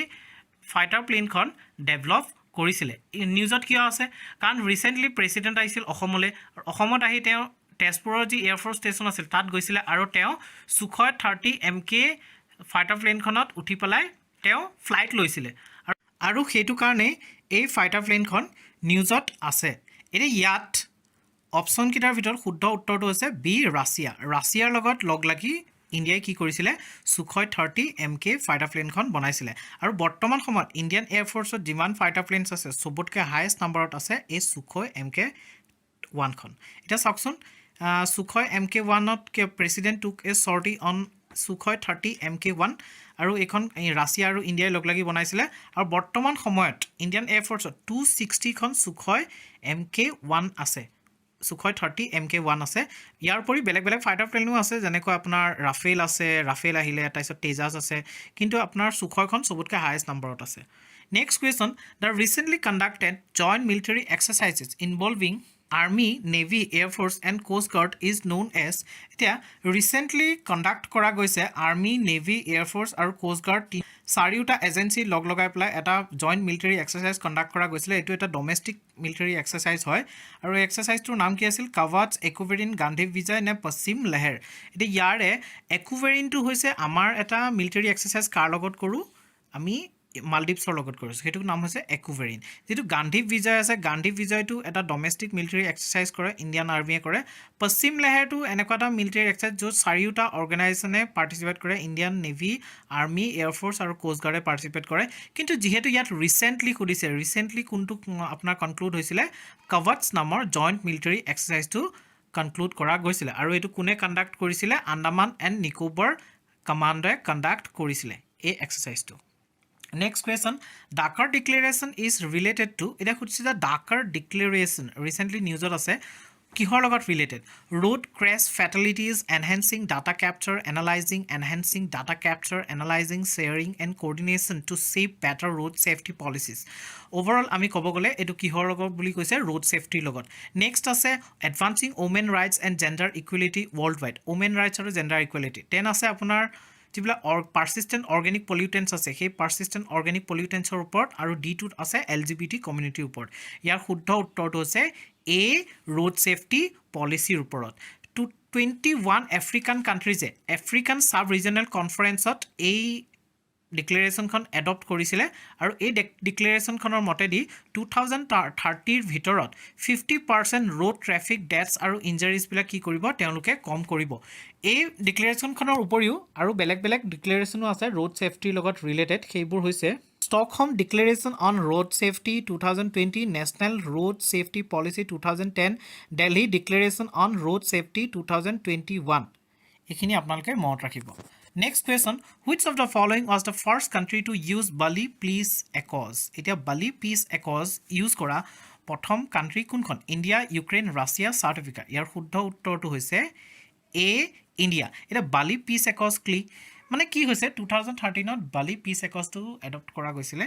fighter plane khon develop korisile. Newsot kiya ase kan recently president aisil Ohomole Ohomot ahi teo Tezpuror ji air force station asil tat goisile aro teo Sukhoi 30 MK fighter plane khonot uthi pelai teo flight loisile aru hetu karone ei fighter plane khon newsot ase এনে ইয়াত option কিটাৰ ভিতৰত শুদ্ধ উত্তৰটো হৈছে B ৰাছিয়াৰ লগত লগ লাগি ইণ্ডিয়াই কি কৰিছিলে সুখয় 30 MK ফাইটাৰ প্লেনখন বনাইছিলে আৰু বৰ্তমান সময়ত ইণ্ডিয়ান এয়াৰ ফোৰ্সত যিমান ফাইটাৰ প্লেনছ আছে সবতকে হাইয়েষ্ট নাম্বাৰত আছে এই সুখয় MK1 খন এটা চাওকচোন সুখয় MK1 ত প্ৰেসিডেন্ট টুক এ সৰ্টি অন সুখয় 30 MK1 আৰু এখন ৰাছিয়া আৰু ইণ্ডিয়াই লগ লাগি বনাইছিলে আৰু বৰ্তমান সময়ত ইণ্ডিয়ান এয়াৰ ফোৰ্সত 260 খন সুখয় MK1 আছে সুখয় 30 MK1 আছে ইয়াৰ পৰি বেলেগ বেলেগ ফাইটাৰ প্লেনো আছে যেনেকৈ আপোনাৰ ৰাফেল আহিলে তাইছত তেজাস আছে কিন্তু আপোনাৰ সুখয়খন সবতকে হাইয়েষ্ট নাম্বাৰত আছে next question the recently conducted joint military exercises involving Army, Navy, Air Force and Coast Guard is known as এতিয়া recently conduct কৰা গৈছে Army, Navy, Air Force আৰু Coast Guard চাৰিওটা এজেন্সি লগ লগাই পেলাই এটা জয়েন্ট মিলিটাৰী এক্সাৰসাইজ কন্ডাক্ট কৰা গৈছিল এটো এটা ডোমেষ্টিক মিলিটাৰী এক্সাৰসাইজ হয় আৰু এক্সাৰসাইজটোৰ নাম কি আছিল কাৱাচ একুভেৰিন গান্ধী বিজয় নে পশ্চিম লহেৰ এটো ইয়াৰে একুভেৰিনটো হৈছে আমাৰ এটা মিলিটাৰী এক্সাৰসাইজ কাৰ লগত কৰো আমি মালদ্বীপছৰ লগত কৰিছো হেতু নাম হৈছে একুভেৰিন যেটো গান্ধী বিজয় আছে গান্ধী বিজয়টো এটা ডোমেষ্টিক মিলিটাৰী এক্সাৰসাইজ কৰে ইণ্ডিয়ান আৰ্মিয়ে কৰে পশ্চিম লহেৰটো এনেকুৱা মিলিটাৰী এক্সাৰসাইজ য'ত চাৰিওটা অৰ্গানাইজেচনে পাৰ্টিসিপেট কৰে Indian navy army air force আৰু কোষ্ট গাৰ্ডে পাৰ্টিসিপেট কৰে কিন্তু যেহেতু ইয়াত ৰিসেন্টলি খুদিছে ৰিসেন্টলি কোনটো আপোনাৰ কনক্লুড হৈছিলে কৱাচ নামৰ জয়েন্ট মিলিটাৰী এক্সাৰসাইজটো কনক্লুড কৰা গৈছিল আৰু এটো কোনে কন্ডাক্ট কৰিছিলে আন্দামান এণ্ড নিকোবৰ কমান্ডে কন্ডাক্ট কৰিছিলে এই এক্সাৰসাইজটো Next question, Dakar Declaration is related to, এটা খুদিছে যে Dakar Declaration recently newsত আছে কিহৰ লগত related road crash fatalities enhancing data capture analyzing sharing and coordination to shape better road safety policies overall আমি ক'ব গলে এটো কিহৰ লগত বুলি কৈছে road safety লগত next আছে advancing women rights and gender equality worldwide women rights আৰু gender equality 10 আছে আপোনাৰ যিবিলাক persistent organic pollutants আছে সেই persistent organic pollutantsৰ ওপৰত আৰু D2 আছে LGBT community ওপৰত ইয়াৰ শুদ্ধ উত্তৰটো হৈছে A road safety policy ওপৰত 21 African countries African sub regional conferenceত এই ডিক্লেৰেশ্যন খন এডপ্ট কৰিছিলে আৰু এই ডিক্লেৰেশ্যন খনৰ মতেদি 2030 ৰ ভিতৰত 50% road traffic deaths আৰু injuries বিলাক কি কৰিব তেওঁলোকে কম কৰিব এই ডিক্লেৰেশ্যন খনৰ উপৰিও আৰু বেলেগ বেলেগ ডিক্লেৰেশ্যনো আছে road safety লগত ৰিলেটেড সেইবোৰ হৈছে Stockholm Declaration on Road Safety 2020 National Road Safety Policy 2010 Delhi Declaration on Road Safety 2021 এখিনি আপোনালোকে মনত ৰাখিব Next question, which of the following was the first country to use Bali Peace Accords? Etia Bali Peace Accords use kora prothom country kunkhon India, Ukraine, Russia, South Africa. Yar শুদ্ধ উত্তৰটো হৈছে A India. Eta Bali Peace Accords মানে কি হৈছে 2013 ত Bali Peace Accords টো adopt কৰা গৈছিলে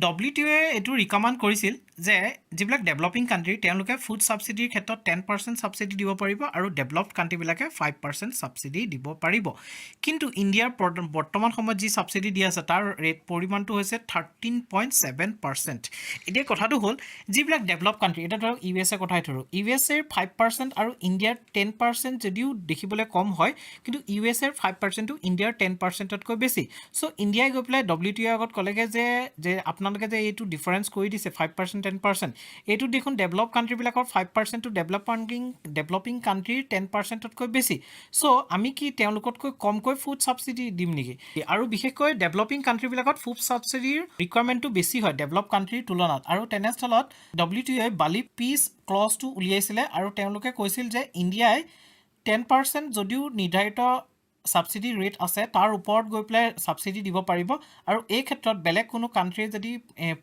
WTO এটো ৰিকমেণ্ড কৰিছিল যে যিবিলাক ডেভেলপিং কাণ্ট্ৰি তেওঁলোকে ফুড ছাবচিডিৰ ক্ষেত্ৰত 10% ছাবচিডি দিব পাৰিব আৰু ডেভেলপড কাণ্ট্ৰিবিলাকে 5% ছাবচিডি দিব পাৰিব কিন্তু ইণ্ডিয়াৰ বৰ্তমান সময়ত যি ছাবচিডি দি আছে তাৰ ৰেট পৰিমাণটো হৈছে 13.7%। এতিয়া কথাটো হ'ল যিবিলাক ডেভেলপ কাণ্ট্ৰি এটা ধৰক USA কথাই ধৰোঁ USAৰ 5% আৰু ইণ্ডিয়াৰ 10% যদিও দেখিবলৈ কম হয় কিন্তু USAৰ 5%টো ইণ্ডিয়াৰ 10%তকৈ বেছি চ' ইণ্ডিয়াই গৈ পেলাই WTO আগত ক'লেগে যে আপোনালোকে যে এইটো ডিফাৰেঞ্চ কৰি দিছে 5% 10% এইটো দেখোন ডেভেলপ কাণ্ট্ৰিবিলাকৰ 5% টু ডেভেলপিং কাণ্ট্ৰিৰ 10%তকৈ বেছি চ' আমি কি তেওঁলোকতকৈ কমকৈ ফুড ছাবচিডি দিম নেকি আৰু বিশেষকৈ ডেভেলপিং কাণ্ট্ৰিবিলাকত ফুড ছাবচিডিৰ ৰিকুৱাৰমেণ্টটো বেছি হয় ডেভেলপ কাণ্ট্ৰিৰ তুলনাত আৰু তেনেস্থলত WTOই বালি পিচ ক্লজটো উলিয়াইছিলে আৰু তেওঁলোকে কৈছিল যে ইণ্ডিয়াই 10% যদিও নিৰ্ধাৰিত ছাবচিডি ৰেট আছে তাৰ ওপৰত গৈ পেলাই ছাবচিডি দিব পাৰিব আৰু এই ক্ষেত্ৰত বেলেগ কোনো কাণ্ট্ৰিয়ে যদি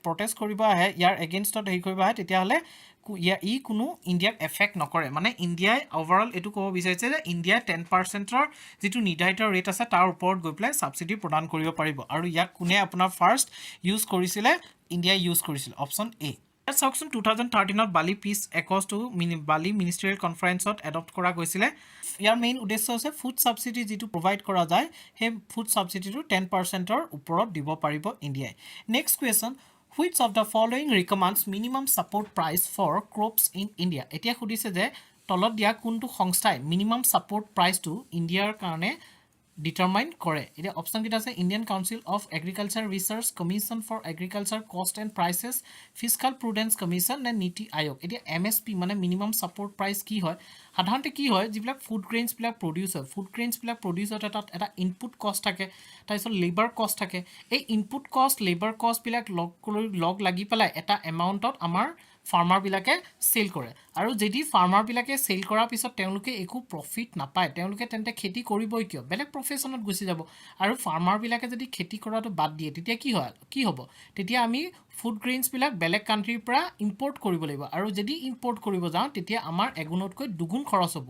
প্ৰটেষ্ট কৰিব আহে ইয়াৰ এগেইনষ্টত হেৰি কৰিব আহে তেতিয়াহ'লে ই কোনো ইণ্ডিয়াক এফেক্ট নকৰে মানে ইণ্ডিয়াই অভাৰঅল এইটো ক'ব বিচাৰিছে যে ইণ্ডিয়াই 10%ৰ যিটো নিৰ্ধাৰিত ৰেট আছে তাৰ ওপৰত গৈ পেলাই ছাবচিডি প্ৰদান কৰিব পাৰিব আৰু ইয়াক কোনে আপোনাৰ ফাৰ্ষ্ট ইউজ কৰিছিলে ইণ্ডিয়াই ইউজ কৰিছিল অপশ্যন এ ইয়াত চাওকচোন 2013ত বালি পিচ একৰ্ডছটো বালি মিনিষ্ট্ৰিয়েল কনফাৰেন্সত এডপ্ট কৰা গৈছিলে ইয়াৰ মেইন উদ্দেশ্য হৈছে ফুড ছাবচিডি যিটো প্ৰভাইড কৰা যায় সেই ফুড ছাবচিডিটো 10%ৰ ওপৰত দিব পাৰিব ইণ্ডিয়াই next question which of the following recommends minimum support price for crops in India এতিয়া সুধিছে যে তলত দিয়া কোনটো সংস্থাই মিনিমাম ছাপোৰ্ট প্ৰাইচটো ইণ্ডিয়াৰ কাৰণে ডিটাৰমাইন কৰে এতিয়া অপশ্যন কেইটা আছে Indian council of agriculture research commission for agriculture cost and prices fiscal prudence commission নে নীতি আয়োগ এতিয়া MSP মানে মিনিমাম ছাপোৰ্ট প্ৰাইচ কি হয় সাধাৰণতে কি হয় যিবিলাক ফুড গ্ৰেইনছবিলাক প্ৰডিউচ হয় ফুড গ্ৰেইনছবিলাক প্ৰডিউচ হয় তাত এটা ইনপুট কষ্ট থাকে তাৰপিছত লেবাৰ কষ্ট থাকে এই ইনপুট কষ্ট লেবাৰ কষ্টবিলাক লগ লাগি পেলাই এটা এমাউণ্টত আমাৰ ফাৰ্মাৰবিলাকে চেল কৰে আৰু যদি ফাৰ্মাৰবিলাকে চেল কৰাৰ পিছত তেওঁলোকে একো প্ৰফিট নাপায় তেওঁলোকে তেন্তে খেতি কৰিবই কিয় বেলেগ প্ৰফেশ্যনত গুচি যাব আৰু ফাৰ্মাৰবিলাকে যদি খেতি কৰাটো বাদ দিয়ে তেতিয়া কি হ'ব তেতিয়া আমি ফুড গ্ৰেইনছবিলাক বেলেগ কাণ্ট্ৰিৰ পৰা ইম্পৰ্ট কৰিব লাগিব আৰু যদি ইম্পৰ্ট কৰিব যাওঁ তেতিয়া আমাৰ এগুণতকৈ দুগুণ খৰচ হ'ব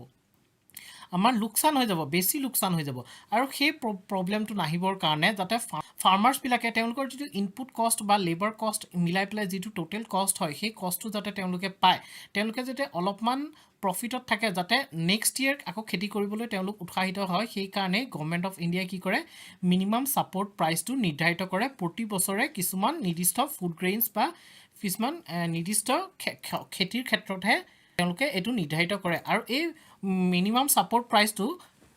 আমাৰ লোকচান হৈ যাব বেছি লোকচান হৈ যাব আৰু সেই প্ৰব্লেমটো নাহিবৰ কাৰণে যাতে ফাৰ্মাৰ্ছবিলাকে তেওঁলোকৰ যিটো ইনপুট কষ্ট বা লেবাৰ কষ্ট মিলাই পেলাই যিটো টোটেল কষ্ট হয় সেই কষ্টটো যাতে তেওঁলোকে পায় তেওঁলোকে যাতে অলপমান প্ৰফিটত থাকে যাতে নেক্সট ইয়েৰ আকৌ খেতি কৰিবলৈ তেওঁলোক উৎসাহিত হয় সেইকাৰণে গভৰ্ণমেণ্ট অফ ইণ্ডিয়াই কি কৰে মিনিমাম ছাপোৰ্ট প্ৰাইচটো নিৰ্ধাৰিত কৰে প্ৰতি বছৰে কিছুমান নিৰ্দিষ্ট ফুড গ্ৰেইনছ বা কিছুমান নিৰ্দিষ্ট খেতিৰ ক্ষেত্ৰতহে তেওঁলোকে এইটো নিৰ্ধাৰিত কৰে আৰু এই মিনিমাম ছাপোৰ্ট প্ৰাইচটো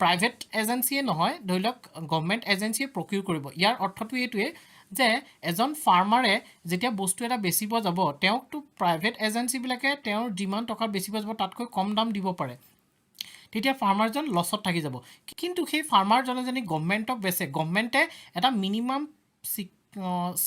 প্ৰাইভেট এজেঞ্চিয়ে নহয় ধৰি লওক গভৰ্ণমেণ্ট এজেঞ্চিয়ে প্ৰকিউৰ কৰিব ইয়াৰ অৰ্থটো এইটোৱে যে এজন ফাৰ্মাৰে যেতিয়া বস্তু এটা বেচিব যাব তেওঁকতো প্ৰাইভেট এজেঞ্চিবিলাকে তেওঁৰ যিমান টকাত বেচিব যাব তাতকৈ কম দাম দিব পাৰে তেতিয়া ফাৰ্মাৰজন লছত থাকি যাব কিন্তু সেই ফাৰ্মাৰজনে যদি গভৰ্ণমেণ্টক বেচে গভৰ্ণমেণ্টে এটা মিনিমাম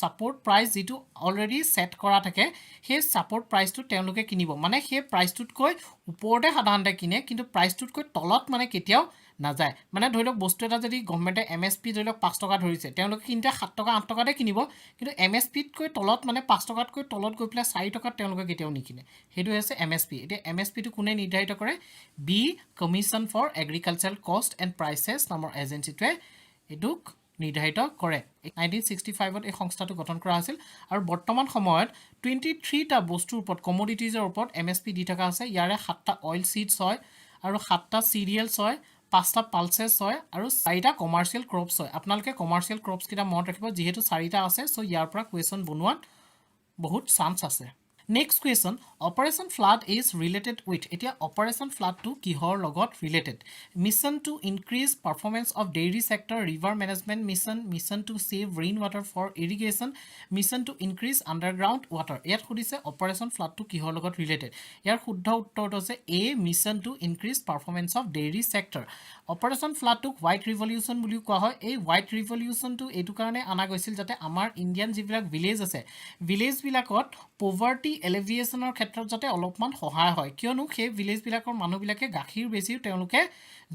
ছাপোৰ্ট প্ৰাইচ যিটো অলৰেডি ছেট কৰা থাকে সেই ছাপোৰ্ট প্ৰাইচটো তেওঁলোকে কিনিব মানে সেই প্ৰাইচটোতকৈ ওপৰতে সাধাৰণতে কিনে কিন্তু প্ৰাইচটোতকৈ তলত মানে কেতিয়াও নাযায় মানে ধৰি লওক বস্তু এটা যদি গভৰ্ণমেণ্টে MSP ধৰি লওক 5 টকা ধৰিছে তেওঁলোকে কিনতে 7 টকা 8 টকাতে কিনিব কিন্তু MSPতকৈ তলত মানে 5 টকাতকৈ তলত গৈ পেলাই 4 টকাত তেওঁলোকে কেতিয়াও নিকিনে সেইটো হৈছে MSP এতিয়া MSPটো কোনে নিৰ্ধাৰিত কৰে B commission for agricultural cost and prices নামৰ এজেঞ্চিটোৱে এইটোক নিৰ্ধাৰিত কৰে 1965ত এই সংস্থাটো গঠন কৰা হৈছিল আৰু বৰ্তমান সময়ত 23টা বস্তুৰ ওপৰত কমোডিটিজৰ ওপৰত MSP দি থকা আছে ইয়াৰে 7টা অইল সিডছ হয় আৰু 7টা সিৰিয়েলছ হয় 5টা পালছেছ হয় আৰু 4টা কমাৰ্চিয়েল ক্ৰপছ হয় আপোনালোকে কমাৰ্চিয়েল ক্ৰপছ কেইটা মনত ৰাখিব যিহেতু 4টা আছে চ' ইয়াৰ পৰা কুৱেশ্যন বনোৱাত বহুত চান্স আছে next question Operation Flood is related with এতিয়া অপাৰেশ্যন ফ্লাডটো কিহৰ লগত related mission to increase performance of dairy sector river management mission to save rain water for irrigation mission to increase underground water ইয়াত সুধিছে operation ফ্লাডটো কিহৰ লগত related ইয়াৰ শুদ্ধ উত্তৰটো হৈছে A mission to increase performance of dairy sector operation ফ্লাডটোক white revolution বুলিও কোৱা হয় এই হোৱাইট ৰিভলিউশ্যনটো এইটো কাৰণে অনা গৈছিল যাতে আমাৰ ইণ্ডিয়ান যিবিলাক ভিলেজ আছে ভিলেজবিলাকত পভাৰ্টি এলিভিয়েশ্যনৰ ক্ষেত্ৰত যাতে অলপমান সহায় হয় কিয়নো সেই ভিলেজবিলাকৰ মানুহবিলাকে গাখীৰ বেছিও তেওঁলোকে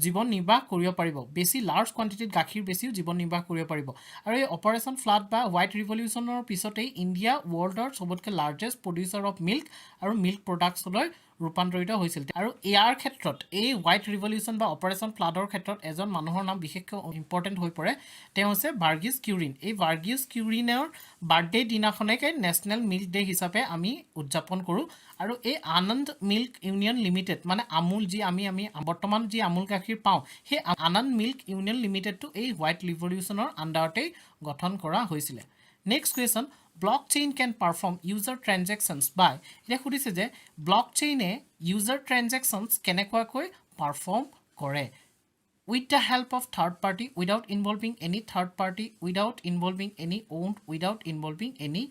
জীৱন নিৰ্বাহ কৰিব পাৰিব বেছি লাৰ্জ কোৱান্টিটিত গাখীৰ বেছিও জীৱন নিৰ্বাহ কৰিব পাৰিব আৰু এই অপাৰেশ্যন ফ্লাড বা হোৱাইট ৰিভলিউশ্যনৰ পিছতেই ইণ্ডিয়া ৱৰ্ল্ডৰ চবতকৈ লাৰ্জেষ্ট প্ৰডিউচাৰ অফ মিল্ক আৰু মিল্ক প্ৰডাক্টছলৈ ৰূপান্তৰিত হৈছিল আৰু ইয়াৰ ক্ষেত্ৰত এই হোৱাইট ৰিভলিউশ্যন বা অপাৰেশ্যন ফ্লাডৰ ক্ষেত্ৰত এজন মানুহৰ নাম বিশেষকৈ ইম্পৰ্টেণ্ট হৈ পৰে তেওঁ হৈছে ভাৰ্গিছ কিউৰিন এই ভাৰ্গিছ কিউৰিনৰ বাৰ্থডে দিনাখনকে নেশ্যনেল মিল্ক ডে হিচাপে আমি উদযাপন কৰোঁ আৰু এই আনন্দ মিল্ক ইউনিয়ন লিমিটেড মানে আমুল যি আমি বৰ্তমান যি আমুল গাখীৰ পাওঁ সেই আনন্দ মিল্ক ইউনিয়ন লিমিটেডটো এই হোৱাইট ৰিভলিউশ্যনৰ আণ্ডাৰতেই গঠন কৰা হৈছিলে next question blockchain can perform user transactions by এটা খুদিছে যে blockchain-এ user transactions কেনেকুৱাকৈ perform কৰে with the help of third party without involving any third party without involving any owned without involving any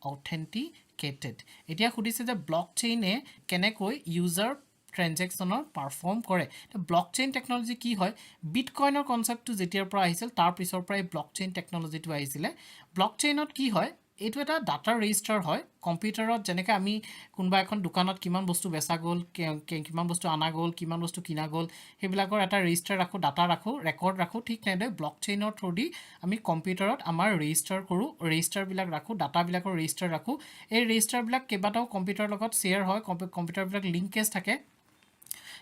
authenticated এতিয়া খুদিছে যে blockchain-এ কেনেকৈ user ট্ৰানজেকশ্যনৰ পাৰফৰ্ম কৰে ব্লকচেইন টেকনলজি কি হয় বিটকয়েনৰ কনচেপ্টটো যেতিয়াৰ পৰা আহিছিল তাৰ পিছৰ পৰাই ব্লকচেইন টেকনলজিটো আহিছিলে ব্লকচেইনত কি হয় এইটো এটা ডাটা ৰেজিষ্টাৰ হয় কম্পিউটাৰত যেনেকৈ আমি কোনোবা এখন দোকানত কিমান বস্তু বেচা গ'ল কিমান বস্তু আনা গ'ল কিমান বস্তু কিনা গ'ল সেইবিলাকৰ এটা ৰেজিষ্টাৰ ৰাখোঁ ডাটা ৰাখোঁ ৰেকৰ্ড ৰাখোঁ ঠিক তেনেদৰে ব্লকচেইনৰ থ্ৰুদি আমি কম্পিউটাৰত আমাৰ ৰেজিষ্টাৰ কৰোঁ ৰেজিষ্টাৰবিলাক ৰাখোঁ ডাটাবিলাকৰ ৰেজিষ্টাৰ ৰাখোঁ এই ৰেজিষ্টাৰবিলাক কেইবাটাও কম্পিউটাৰৰ লগত শ্বেয়াৰ হয় কম্পিউটাৰবিলাক লিংকেজ থাকে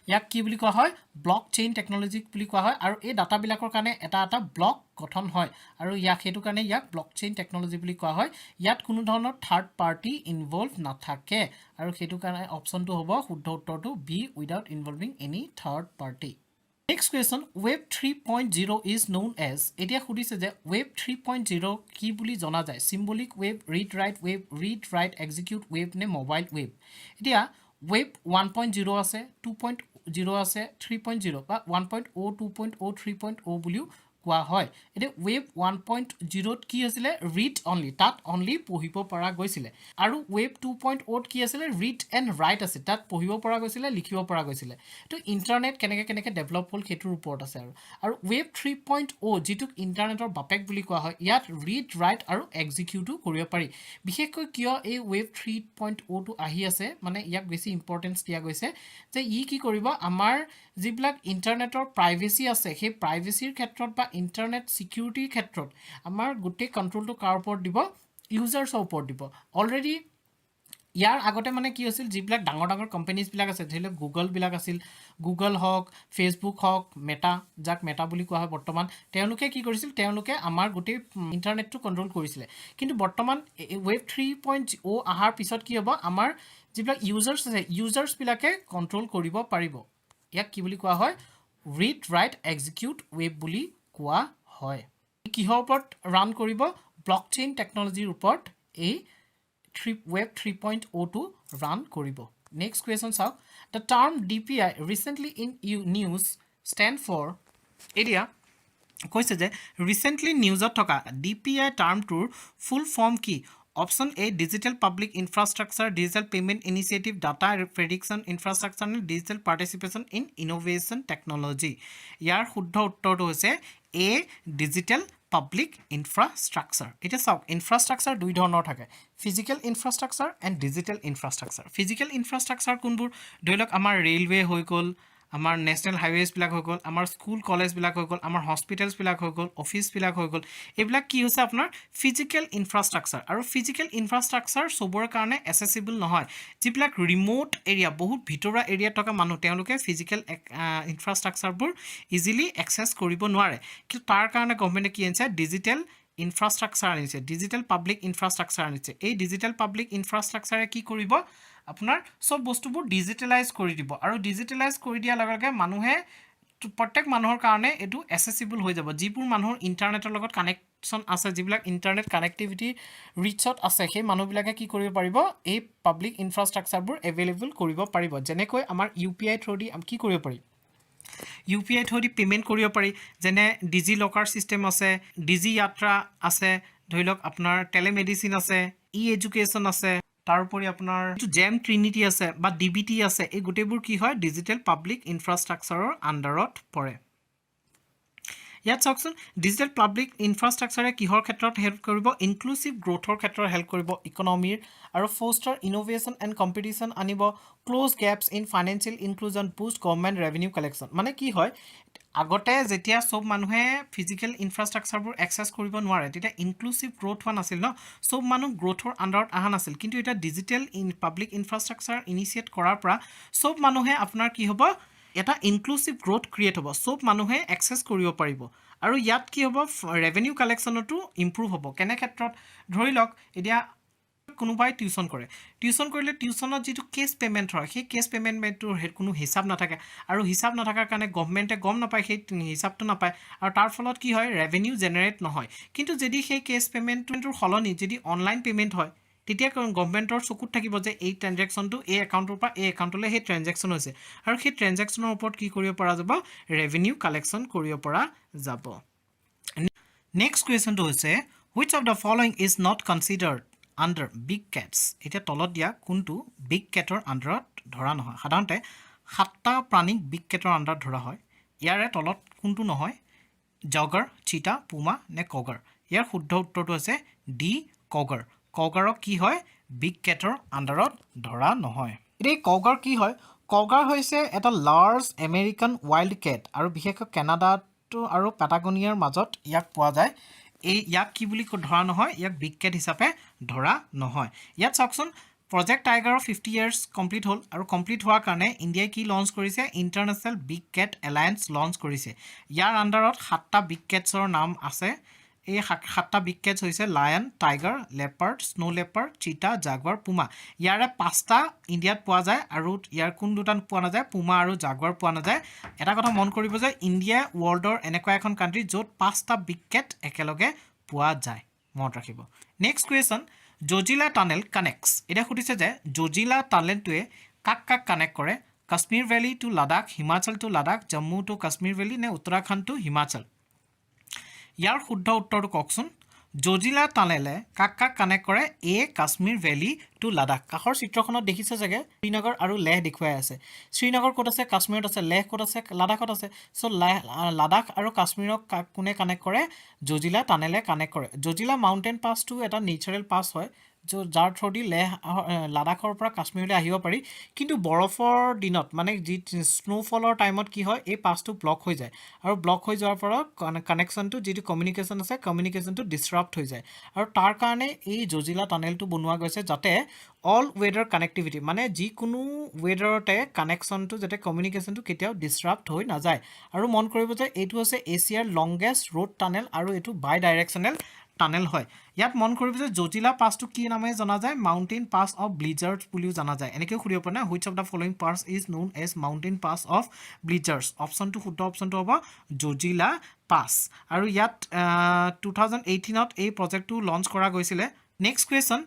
ইয়াক কি বুলি কোৱা হয় ব্লকচেইন টেকনলজি বুলি কোৱা হয় আৰু এই ডাটাবিলাকৰ কাৰণে এটা ব্লক গঠন হয় আৰু সেইটো কাৰণে ইয়াক ব্লকচেইন টেকনলজি বুলি কোৱা হয় ইয়াত কোনো ধৰণৰ থাৰ্ড পাৰ্টি ইনভলভ নাথাকে আৰু সেইটো কাৰণে অপশ্যনটো হ'ব শুদ্ধ উত্তৰটো B without involving any third party next question web 3.0 is known as এতিয়া সুধিছে যে ৱেব 3.0 কি বুলি জনা যায় symbolic web read write execute web নে মোবাইল ৱেব এতিয়া ৱেব 1.0 আছে 2.0 আছে 3.0 বা 1.0 2.0 3.0 বুলিও কোৱা হয় এতিয়া ৱেব 1.0 কি আছিলে ৰিড অনলি তাত অনলি পঢ়িব পৰা গৈছিলে আৰু ৱেব 2.0 কি আছিলে ৰিড এণ্ড ৰাইট আছে তাত পঢ়িব পৰা গৈছিলে লিখিব পৰা গৈছিলে তো ইণ্টাৰনেট কেনেকৈ ডেভেলপ হ'ল সেইটোৰ ওপৰত আছে আৰু ৱেব 3.0 যিটোক ইণ্টাৰনেটৰ বাপেক বুলি কোৱা হয় ইয়াত ৰিড ৰাইট আৰু এক্সিকিউটো কৰিব পাৰি বিশেষকৈ কিয় এই ৱেব 3.0টো আহি আছে মানে ইয়াক বেছি ইম্পৰ্টেঞ্চ দিয়া গৈছে যে ই কি কৰিব আমাৰ যিবিলাক ইণ্টাৰনেটৰ প্ৰাইভেচি আছে সেই প্ৰাইভেচিৰ ক্ষেত্ৰত বা ইণ্টাৰনেট সিকিউৰিটিৰ ক্ষেত্ৰত আমাৰ গোটেই কণ্ট্ৰলটো কাৰ ওপৰত দিব ইউজাৰ্ছৰ ওপৰত দিব অলৰেডি ইয়াৰ আগতে মানে কি হৈছিল যিবিলাক ডাঙৰ কোম্পানীজবিলাক আছে ধৰি লওক গুগলবিলাক আছিল গুগল হওক ফেচবুক হওক মেটা যাক মেটা বুলি কোৱা হয় বৰ্তমান তেওঁলোকে কি কৰিছিল তেওঁলোকে আমাৰ গোটেই ইণ্টাৰনেটটো কণ্ট্ৰল কৰিছিলে কিন্তু বৰ্তমান ৱেব 3.0 অহাৰ পিছত কি হ'ব আমাৰ যিবিলাক ইউজাৰ্ছ আছে ইউজাৰ্ছবিলাকে কণ্ট্ৰল কৰিব পাৰিব ইয়াক কি বুলি কোৱা হয় ৰিড ৰাইট এক্সিকিউট ৱেব বুলি কোৱা হয় কিহৰ ওপৰত ৰান কৰিব ব্লকচেইন টেকনলজিৰ ওপৰত এই ৱেব 3.0 ৰান কৰিব নেক্সট কুৱেশ্যন চাওক the term DPI recently in news stand for এতিয়া কৈছে যে ৰিচেণ্টলি নিউজত থকা DPI টাৰ্মটোৰ ফুল ফৰ্ম কি option A digital public infrastructure digital payment initiative data prediction infrastructure and digital participation in innovation technology ইয়াৰ শুদ্ধ উত্তৰটো হৈছে এ ডিজিটেল পাব্লিক ইনফ্ৰাষ্ট্ৰাকচাৰ এতিয়া চাওক ইনফ্ৰাষ্ট্ৰাকচাৰ দুই ধৰণৰ থাকে physical infrastructure and digital infrastructure physical infrastructure কোনবোৰ ধৰি লওক আমাৰ ৰেলৱে হৈ গ'ল আমাৰ নেশ্যনেল হাইৱেজবিলাক হৈ গ'ল আমাৰ স্কুল কলেজবিলাক হৈ গ'ল আমাৰ হস্পিটেলছবিলাক হৈ গ'ল অফিচবিলাক হৈ গ'ল এইবিলাক কি হৈছে আপোনাৰ ফিজিকেল ইনফ্ৰাষ্ট্ৰাকচাৰ আৰু ফিজিকেল ইনফ্ৰাষ্ট্ৰাকচাৰ চবৰে কাৰণে এচেচিবল নহয় যিবিলাক ৰিম'ট এৰিয়া বহুত ভিতৰুৱা এৰিয়াত থকা মানুহ তেওঁলোকে ফিজিকেল ইনফ্ৰাষ্ট্ৰাকচাৰবোৰ ইজিলি এক্সেছ কৰিব নোৱাৰে কিন্তু তাৰ কাৰণে গভৰ্ণমেণ্টে কি আনিছে ডিজিটেল ইনফ্ৰাষ্ট্ৰাকচাৰ আনিছে ডিজিটেল পাব্লিক ইনফ্ৰাষ্ট্ৰাকচাৰ আনিছে এই ডিজিটেল পাব্লিক ইনফ্ৰাষ্ট্ৰাকচাৰে কি কৰিব আপোনাৰ সব বস্তুবোৰ ডিজিটেলাইজ কৰি দিব আৰু ডিজিটেলাইজ কৰি দিয়াৰ লগে লগে মানুহে প্ৰত্যেক মানুহৰ কাৰণে এইটো এচেচিবল হৈ যাব যিবোৰ মানুহৰ ইণ্টাৰনেটৰ লগত কানেকশ্যন আছে যিবিলাক ইণ্টাৰনেট কানেক্টিভিটি ৰিচত আছে সেই মানুহবিলাকে কি কৰিব পাৰিব এই পাব্লিক ইনফ্ৰাষ্ট্ৰাকচাৰবোৰ এভেইলেবল কৰিব পাৰিব যেনেকৈ আমাৰ UPI থ্ৰুদি কি কৰিব পাৰি UPI থ্ৰুদি পে'মেণ্ট কৰিব পাৰি যেনে ডিজি লকাৰ ছিষ্টেম আছে ডিজি যাত্ৰা আছে ধৰি লওক আপোনাৰ টেলিমেডিচিন আছে এডুকেশ্যন আছে তাৰোপৰি আপোনাৰ জেম ট্ৰিনিটি আছে বা DBT আছে এই গোটেইবোৰ কি হয় ডিজিটেল পাব্লিক ইনফ্ৰাষ্ট্ৰাকচাৰৰ আণ্ডাৰত পৰে ইয়াত চাওকচোন ডিজিটেল পাব্লিক ইনফ্ৰাষ্ট্ৰাকচাৰে কিহৰ ক্ষেত্ৰত হেল্প কৰিব ইনক্লুচিভ গ্ৰোথৰ ক্ষেত্ৰত হেল্প কৰিব ইকনমিৰ আৰু ফ'ষ্টাৰ ইনোভেশ্যন এণ্ড কম্পিটিশ্যন আনিব close gaps in financial inclusion Boost government revenue collection মানে কি হয় আগতে যেতিয়া চব মানুহে ফিজিকেল ইনফ্ৰাষ্ট্ৰাকচাৰবোৰ এক্সেছ কৰিব নোৱাৰে তেতিয়া ইনক্লুচিভ গ্ৰোথ হোৱা নাছিল ন চব মানুহ গ্ৰোথৰ আণ্ডাৰত অহা নাছিল কিন্তু এতিয়া ডিজিটেল পাব্লিক ইনফ্ৰাষ্ট্ৰাকচাৰ ইনিচিয়েট কৰাৰ পৰা চব মানুহে আপোনাৰ কি হ'ব এটা ইনক্লুচিভ গ্ৰোথ ক্ৰিয়েট হ'ব চব মানুহে এক্সেছ কৰিব পাৰিব আৰু ইয়াত কি হ'ব ৰেভিনিউ কালেকশ্যনতো ইম্প্ৰুভ হ'ব কেনে ক্ষেত্ৰত ধৰি লওক এতিয়া কোনোবাই টিউশ্যন কৰে টিউশ্যন কৰিলে টিউশ্যনত যিটো কেছ পে'মেণ্ট হয় সেই কেছ পে'মেণ্টটোৰ কোনো হিচাপ নাথাকে আৰু হিচাপ নথকাৰ কাৰণে গভমেণ্টে গম নাপায় সেই হিচাপটো নাপায় আৰু তাৰ ফলত কি হয় ৰেভিনিউ জেনেৰেট নহয় কিন্তু যদি সেই কেছ পে'মেণ্টটোৰ সলনি যদি অনলাইন পে'মেণ্ট হয় তেতিয়া গভমেণ্টৰ চকুত থাকিব যে এই ট্ৰেনজেকশ্যনটো এই একাউণ্টৰ পৰা এই একাউণ্টলৈ সেই ট্ৰেনজেকশ্যন হৈছে আৰু সেই ট্ৰেনজেকশ্যনৰ ওপৰত কি কৰিব পৰা যাব ৰেভিনিউ কালেকশ্যন কৰিব পৰা যাব নেক্সট কুৱেশ্যনটো হৈছে which of the following is not considered under big cache এতিয়া তলত দিয়া কোনটো বিগ কেটৰ আণ্ডাৰত ধৰা নহয় সাধাৰণতে 7টা প্ৰাণীক বিগ কেটৰ আণ্ডাৰত ধৰা হয় ইয়াৰে তলত কোনটো নহয় জগাৰ চিতা পুমা নে কগাৰ ইয়াৰ শুদ্ধ উত্তৰটো হৈছে ডি কগাৰ কগাৰক কি হয় বিগ কেটৰ আণ্ডাৰত ধৰা নহয় এতিয়া কগাৰ কি হয় কগাৰ হৈছে এটা লাৰ্জ আমেৰিকান ৱাইল্ড কেট আৰু বিশেষকৈ কানাডাত আৰু পেটাগনিয়াৰ মাজত ইয়াক পোৱা যায় ইয়াক কি বুলি ধৰা নহয় ইয়াক বিগ কেট হিচাপে ধৰা নহয় ইয়াত চাওকচোন প্ৰজেক্ট টাইগাৰৰ 50 ইয়াৰ্ছ কমপ্লিট হ'ল আৰু কমপ্লিট হোৱাৰ কাৰণে ইণ্ডিয়াই কি লঞ্চ কৰিছে international big cat alliance launch কৰিছে ইয়াৰ আণ্ডাৰত 7টা বিগ কেটছৰ নাম আছে এই 7টা বিগ কেটছ হৈছে lion tiger leopard snow leopard cheetah jaguar Puma ইয়াৰে 5টা ইণ্ডিয়াত পোৱা যায় আৰু ইয়াৰ কোন দুটা পোৱা নাযায় পুমা আৰু জাগুৱাৰ পোৱা নাযায় এটা কথা মন কৰিব যে ইণ্ডিয়া ৱৰ্ল্ডৰ এনেকুৱা এখন কাণ্ট্ৰি য'ত 5টা বিগ কেট একেলগে পোৱা যায় মনত ৰাখিব next question Zojila tunnel connects এতিয়া সুধিছে যে জজিলা টানেলটোৱে কাক কাক কানেক্ট কৰে Kashmir valley to Ladakh Himachal to Ladakh Jammu to Kashmir valley নে উত্তৰাখণ্ড টু হিমাচল ইয়াৰ শুদ্ধ উত্তৰটো কওকচোন জজিলা টানেলে কাক কাক কানেক্ট কৰে এ কাশ্মীৰ ভেলী টু লাডাখ কাষৰ চিত্ৰখনত দেখিছে চাগে শ্ৰীনগৰ আৰু লেহ দেখুৱাই আছে শ্ৰীনগৰ ক'ত আছে কাশ্মীৰত আছে লেহ ক'ত আছে লাডাখত আছে চ' লাডাখ আৰু কাশ্মীৰক কোনে কানেক্ট কৰে জজিলা টানেলে কানেক্ট কৰে জজিলা মাউণ্টেইন পাছটো এটা নেচাৰেল পাছ হয় যাৰ থ্ৰুদি লাডাখৰ পৰা কাশ্মীৰলৈ আহিব পাৰি কিন্তু বৰফৰ দিনত মানে যি স্ন'ফলৰ টাইমত কি হয় এই পাছটো ব্লক হৈ যায় আৰু ব্লক হৈ যোৱাৰ পৰা কানেকশ্যনটো যিটো কমিউনিকেশ্যন আছে কমিউনিকেশ্যনটো ডিছৰাপ্ট হৈ যায় আৰু তাৰ কাৰণে এই জজিলা টানেলটো বনোৱা গৈছে যাতে অল ৱেডাৰ কানেক্টিভিটি মানে যিকোনো ৱেডাৰতে কানেকশ্যনটো যাতে কমিউনিকেশ্যনটো কেতিয়াও ডিছৰাপ্ট হৈ নাযায় আৰু মন কৰিব যে এইটো হৈছে এছিয়াৰ লংগেষ্ট ৰোড টানেল আৰু এইটো বাই ডাইৰেকশ্যনেল টানেল হয় ইয়াত মন কৰিব যে জজিলা পাছটো কি নামে জনা যায় মাউণ্টেইন পাছ অফ ব্লিজাৰ্ডছ বুলিও জনা যায় এনেকৈও সুধিব পাৰে না which of the following pass is known as mountain pass of blizzards অপশ্যনটো শুদ্ধ অপশ্যনটো হ'ব জজিলা পাছ আৰু ইয়াত 2018ত এই প্ৰজেক্টটো লঞ্চ কৰা গৈছিলে নেক্সট কুৱেশ্যন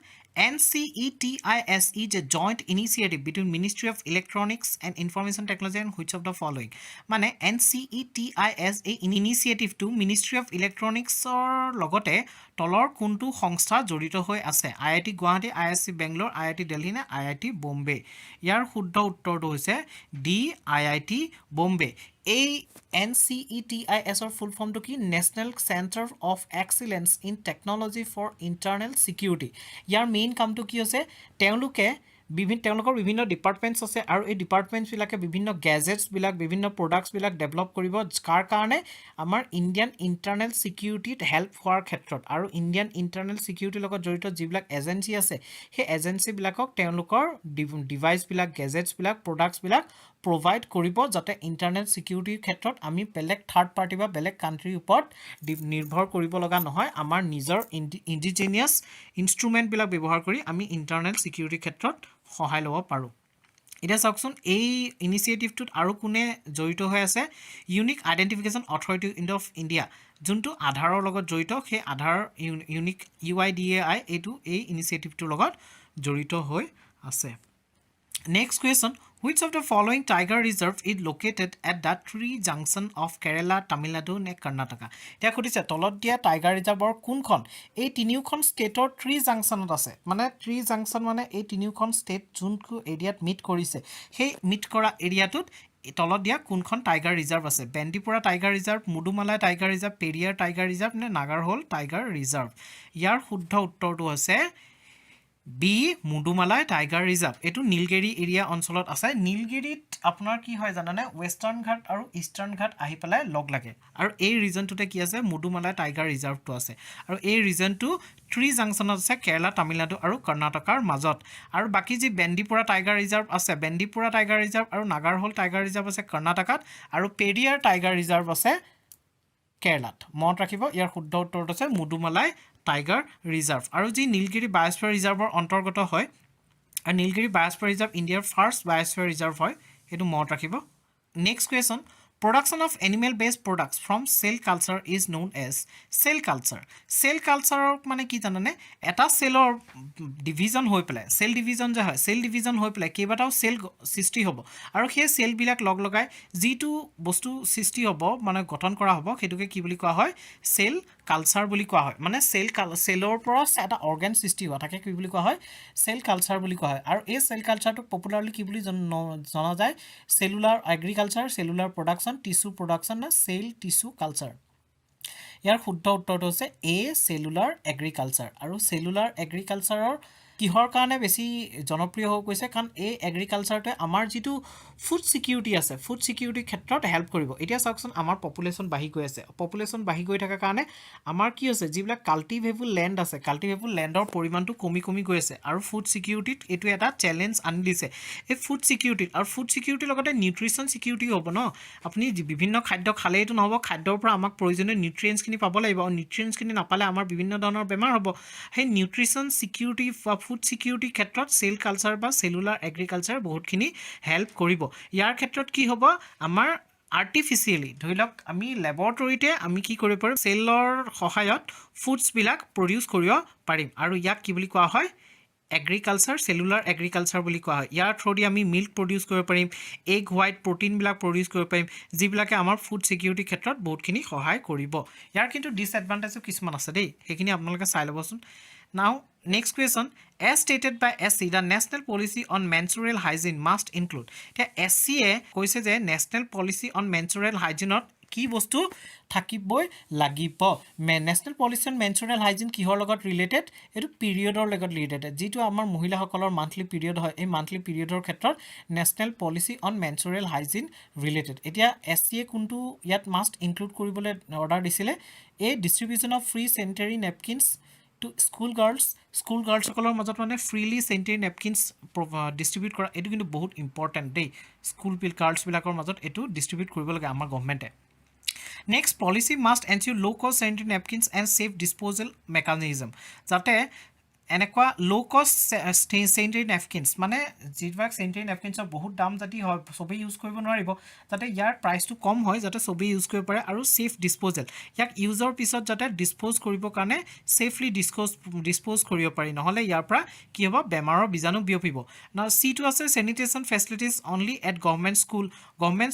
NCETISE যে joint initiative between ministry of electronics and information technology and which of the following মানে NCETIS এই ইনিচিয়েটিভটো মিনিষ্ট্ৰী অফ ইলেক্ট্ৰনিক্সৰ লগতে তলৰ কোনটো সংস্থা জড়িত হৈ আছে IIT Guwahati IISc Bangalore IIT Delhi নে IIT বম্বে ইয়াৰ শুদ্ধ উত্তৰটো হৈছে ডি IIT বম্বে এই NCETISৰ ফুল ফৰ্মটো কি National Centre of Excellence in Technology for Internal Security ইয়াৰ মেইন কামটো কি হৈছে তেওঁলোকৰ বিভিন্ন ডিপাৰ্টমেণ্টছ আছে আৰু এই ডিপাৰ্টমেণ্টছবিলাকে বিভিন্ন গেজেটছবিলাক বিভিন্ন প্ৰডাক্টছবিলাক ডেভেলপ কৰিব কাৰ কাৰণে আমাৰ ইণ্ডিয়ান ইণ্টাৰনেল ছিকিউৰিটিত হেল্প হোৱাৰ ক্ষেত্ৰত আৰু ইণ্ডিয়ান ইণ্টাৰনেল ছিকিউৰিটিৰ লগত জড়িত যিবিলাক এজেঞ্চি আছে সেই এজেঞ্চিবিলাকক তেওঁলোকৰ ডিভাইচবিলাক গেজেটছবিলাক প্ৰডাক্টছবিলাক প্ৰভাইড কৰিব যাতে ইণ্টাৰনেট ছিকিউৰিটিৰ ক্ষেত্ৰত আমি বেলেগ থাৰ্ড পাৰ্টি বা বেলেগ কাণ্ট্ৰিৰ ওপৰত নিৰ্ভৰ কৰিব লগা নহয় আমাৰ নিজৰ ইণ্ডিজিনিয়াছ ইনষ্ট্ৰুমেণ্টবিলাক ব্যৱহাৰ কৰি আমি ইণ্টাৰনেট ছিকিউৰিটিৰ ক্ষেত্ৰত সহায় ল'ব পাৰোঁ এতিয়া চাওকচোন এই ইনিচিয়েটিভটোত আৰু কোনে জড়িত হৈ আছে unique identification authority of India যোনটো আধাৰৰ লগত জড়িত সেই আধাৰ ইউনিক UIDAI এইটো এই ইনিচিয়েটিভটোৰ লগত জড়িত হৈ আছে next question which of the following tiger reserve is located at the tri junction of Kerala Tamil Nadu নে কৰ্ণাটকা এতিয়া সুধিছে তলত দিয়া টাইগাৰ ৰিজাৰ্ভৰ কোনখন এই তিনিওখন ষ্টেটৰ ট্ৰি জাংচনত আছে মানে ট্ৰি জাংচন মানে এই তিনিওখন ষ্টেট যোনটো এৰিয়াত মিট কৰিছে সেই মিট কৰা এৰিয়াটোত তলত দিয়া কোনখন টাইগাৰ ৰিজাৰ্ভ আছে Bandipura tiger reserve Mudumalai tiger reserve Periyar tiger reserve নে নাগাৰহোল টাইগাৰ ৰিজাৰ্ভ ইয়াৰ শুদ্ধ উত্তৰটো হৈছে বি মুডুমালাই টাইগাৰ ৰিজাৰ্ভ এইটো নীলগিৰি এৰিয়া অঞ্চলত আছে নীলগিৰিত আপোনাৰ কি হয় জানানে ৱেষ্টাৰ্ণ ঘাট আৰু ইষ্টাৰ্ণ ঘাট আহি পেলাই লগ লাগে আৰু এই ৰিজনটোতে কি আছে মুডুমালাই টাইগাৰ ৰিজাৰ্ভটো আছে আৰু এই ৰিজনটো থ্ৰী জাংচনত আছে কেৰালা তামিলনাডু আৰু কৰ্ণাটকাৰ মাজত আৰু বাকী যি বেণ্ডিপুৰা টাইগাৰ ৰিজাৰ্ভ আছে বেণ্ডিপুৰা টাইগাৰ ৰিজাৰ্ভ আৰু নাগাৰহোল টাইগাৰ ৰিজাৰ্ভ আছে কৰ্ণাটকাত আৰু পেৰিয়াৰ টাইগাৰ ৰিজাৰ্ভ আছে কেৰালাত মনত ৰাখিব ইয়াৰ শুদ্ধ উত্তৰটো আছে মুডুমালাই টাইগাৰ ৰিজাৰ্ভ আৰু যি নীলগিৰি বায়'স্ফিয়াৰ ৰিজাৰ্ভৰ অন্তৰ্গত হয় আৰু নীলগিৰি বায়'স্ফিয়াৰ ৰিজাৰ্ভ ইণ্ডিয়াৰ ফাৰ্ষ্ট বায়'স্ফিয়াৰ ৰিজাৰ্ভ হয় এইটো মনত ৰাখিব next question production of animal based products from cell culture is known as cell culture cell culture মানে কি জানানে এটা সেলৰ ডিভিজন হৈ পেলাই সেল ডিভিজন যে হয় সেল ডিভিজন হৈ পেলাই কেইবাটাও সেল সৃষ্টি হ'ব আৰু সেই সেল বিলাক লগ লগাই যিটো বস্তু সৃষ্টি হ'ব মানে গঠন কৰা হ'ব সেইটোকে কি বুলি কোৱা হয় সেল কালচাৰ বুলি কোৱা হয় মানে সেলৰ পৰা এটা অৰ্গান সৃষ্টি হোৱা থাকে কি বুলি কোৱা হয় সেল কালচাৰ বুলি কোৱা হয় আৰু এই সেল কালচাৰটো পপুলাৰলি কি বুলি জনা যায় সেলুলাৰ এগ্ৰিকালচাৰ সেলুলাৰ প্ৰডাকশ্যন টিস্যু প্ৰডাকশ্যন না সেল টিস্যু কালচাৰ ইয়াৰ শুদ্ধ উত্তৰটো হৈছে এ সেলুলাৰ এগ্ৰিকালচাৰ আৰু সেলুলাৰ এগ্ৰিকালচাৰৰ কিহৰ কাৰণে বেছি জনপ্ৰিয় হৈ গৈছে কাৰণ এই এগ্ৰিকালচাৰটোৱে আমাৰ যিটো ফুড সিকিউৰিটি আছে ফুড সিকিউৰিটিৰ ক্ষেত্ৰত হেল্প কৰিব এতিয়া চাওকচোন আমাৰ পপুলেশ্যন বাঢ়ি গৈ আছে পপুলেশ্যন বাঢ়ি গৈ থকাৰ কাৰণে আমাৰ কি হৈছে যিবিলাক কাল্টিভেবল লেণ্ড আছে কাল্টিভেবল লেণ্ডৰ পৰিমাণটো কমি গৈ আছে আৰু ফুড সিকিউৰিটিত এইটো এটা চেলেঞ্জ আনি দিছে এই ফুড সিকিউৰিটিত আৰু ফুড সিকিউৰিটিৰ লগতে নিউট্ৰিশ্যন সিকিউৰিটি হ'ব ন আপুনি বিভিন্ন খাদ্য খালেইটো নহ'ব খাদ্যৰ পৰা আমাক প্ৰয়োজনীয় নিউট্ৰিয়েণ্টছখিনি পাব লাগিব আৰু নিউট্ৰিয়েণ্টছখিনি নাপালে আমাৰ বিভিন্ন ধৰণৰ বেমাৰ হ'ব সেই নিউট্ৰিশ্যন সিকিউৰিটি বা ফুড সিকিউৰিটিৰ ক্ষেত্ৰত সেল কালচাৰ বা সেলুলাৰ এগ্ৰিকালচাৰ বহুতখিনি হেল্প কৰিব ইয়াৰ ক্ষেত্ৰত কি হ'ব আমাৰ আৰ্টিফিচিয়েলি ধৰি লওক আমি লেবৰেটৰীতে আমি কি কৰিব পাৰোঁ সেলৰ সহায়ত ফুডছবিলাক প্ৰডিউচ কৰিব পাৰিম আৰু ইয়াক কি বুলি কোৱা হয় এগ্ৰিকালচাৰ সেলুলাৰ এগ্ৰিকালচাৰ বুলি কোৱা হয় ইয়াৰ থ্ৰুদি আমি মিল্ক প্ৰডিউচ কৰিব পাৰিম এগ হোৱাইট প্ৰটিনবিলাক প্ৰডিউচ কৰিব পাৰিম যিবিলাকে আমাৰ ফুড সিকিউৰিটিৰ ক্ষেত্ৰত বহুতখিনি সহায় কৰিব ইয়াৰ কিন্তু ডিসএডভান্টেজো কিছুমান আছে দেই সেইখিনি আপোনালোকে চাই ল'বচোন Now, next question. As stated by SC, the national policy on menstrual hygiene must include. SCA কৈছে যে national policy on menstrual hygiene কি বস্তু থাকিবই লাগিব national policy on menstrual hygiene কিহৰ লগত ৰিলেটেড এইটো পিৰিয়ডৰ লগত ৰিলেটেড যিটো আমাৰ মহিলাসকলৰ মান্থলি পিৰিয়ড হয় এই মান্থলি পিৰিয়ডৰ ক্ষেত্ৰত national policy on menstrual hygiene related এতিয়া SCA কোনটো ইয়াত মাষ্ট ইনক্লুড কৰিবলৈ অৰ্ডাৰ দিছিলে এই distribution of free sanitary napkins to school গাৰ্লছসকলৰ মাজত মানে ফ্ৰীলি চেনিটেৰী নেপকিনছ ডিষ্ট্ৰিবিউট কৰা এইটো কিন্তু বহুত ইম্পৰ্টেণ্ট দেই স্কুল গাৰ্লছবিলাকৰ মাজত এইটো ডিষ্ট্ৰিবিউট কৰিব লাগে আমাৰ গভৰ্ণমেণ্টে Next, policy must ensure low-cost sanitary napkins and safe disposal mechanism. যাতে এনেকুৱা low-cost sanitary napkins মানে যিবিলাক sanitary napkinsৰ বহুত দাম যদি হয় সবেই ইউজ কৰিব নোৱাৰিব যাতে ইয়াৰ প্ৰাইচটো কম হয় যাতে সবেই ইউজ কৰিব পাৰে আৰু safe disposal ইয়াক ইউজৰ পিছত যাতে ডিসপোজ কৰিব কাৰণে safely ডিসপোজ কৰিব পাৰি নহলে ইয়াৰ পৰা কি হ'ব বেমাৰৰ বীজাণু বিয়পিব না C2 আছে sanitation facilities only at government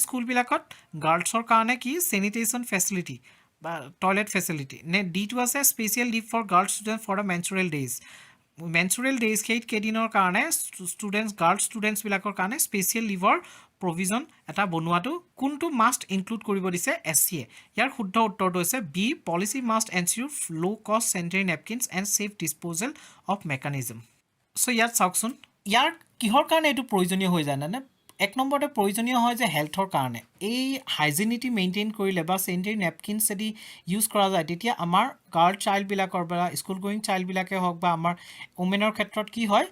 school বিলাকত গাৰ্লছৰ কাৰণে কি sanitation facility বা টয়লেট ফেচিলিটি নে D2 আছে special leave for girls student for the menstrual days কেইদিনৰ কাৰণে গাৰ্লছ ষ্টুডেণ্টছবিলাকৰ কাৰণে স্পেচিয়েল লিভৰ প্ৰভিজন এটা বনোৱাটো কোনটো মাষ্ট ইনক্লুড কৰিব দিছে SCA ইয়াৰ শুদ্ধ উত্তৰটো হৈছে B policy must ensure low cost sanitary napkins and safe disposal of mechanism so' ইয়াত চাওকচোন ইয়াৰ কিহৰ কাৰণে এইটো প্ৰয়োজনীয় হৈ যায় নে এক নম্বৰতে প্ৰয়োজনীয় হয় যে হেল্থৰ কাৰণে এই হাইজিনিটি মেইনটেইন কৰিলে বা চেনিটেৰী নেপকিনছ যদি ইউজ কৰা যায় তেতিয়া আমাৰ গাৰ্ল চাইল্ডবিলাকৰ বা স্কুল গোয়িং চাইল্ডবিলাকে হওক বা আমাৰ ওমেনৰ ক্ষেত্ৰত কি হয়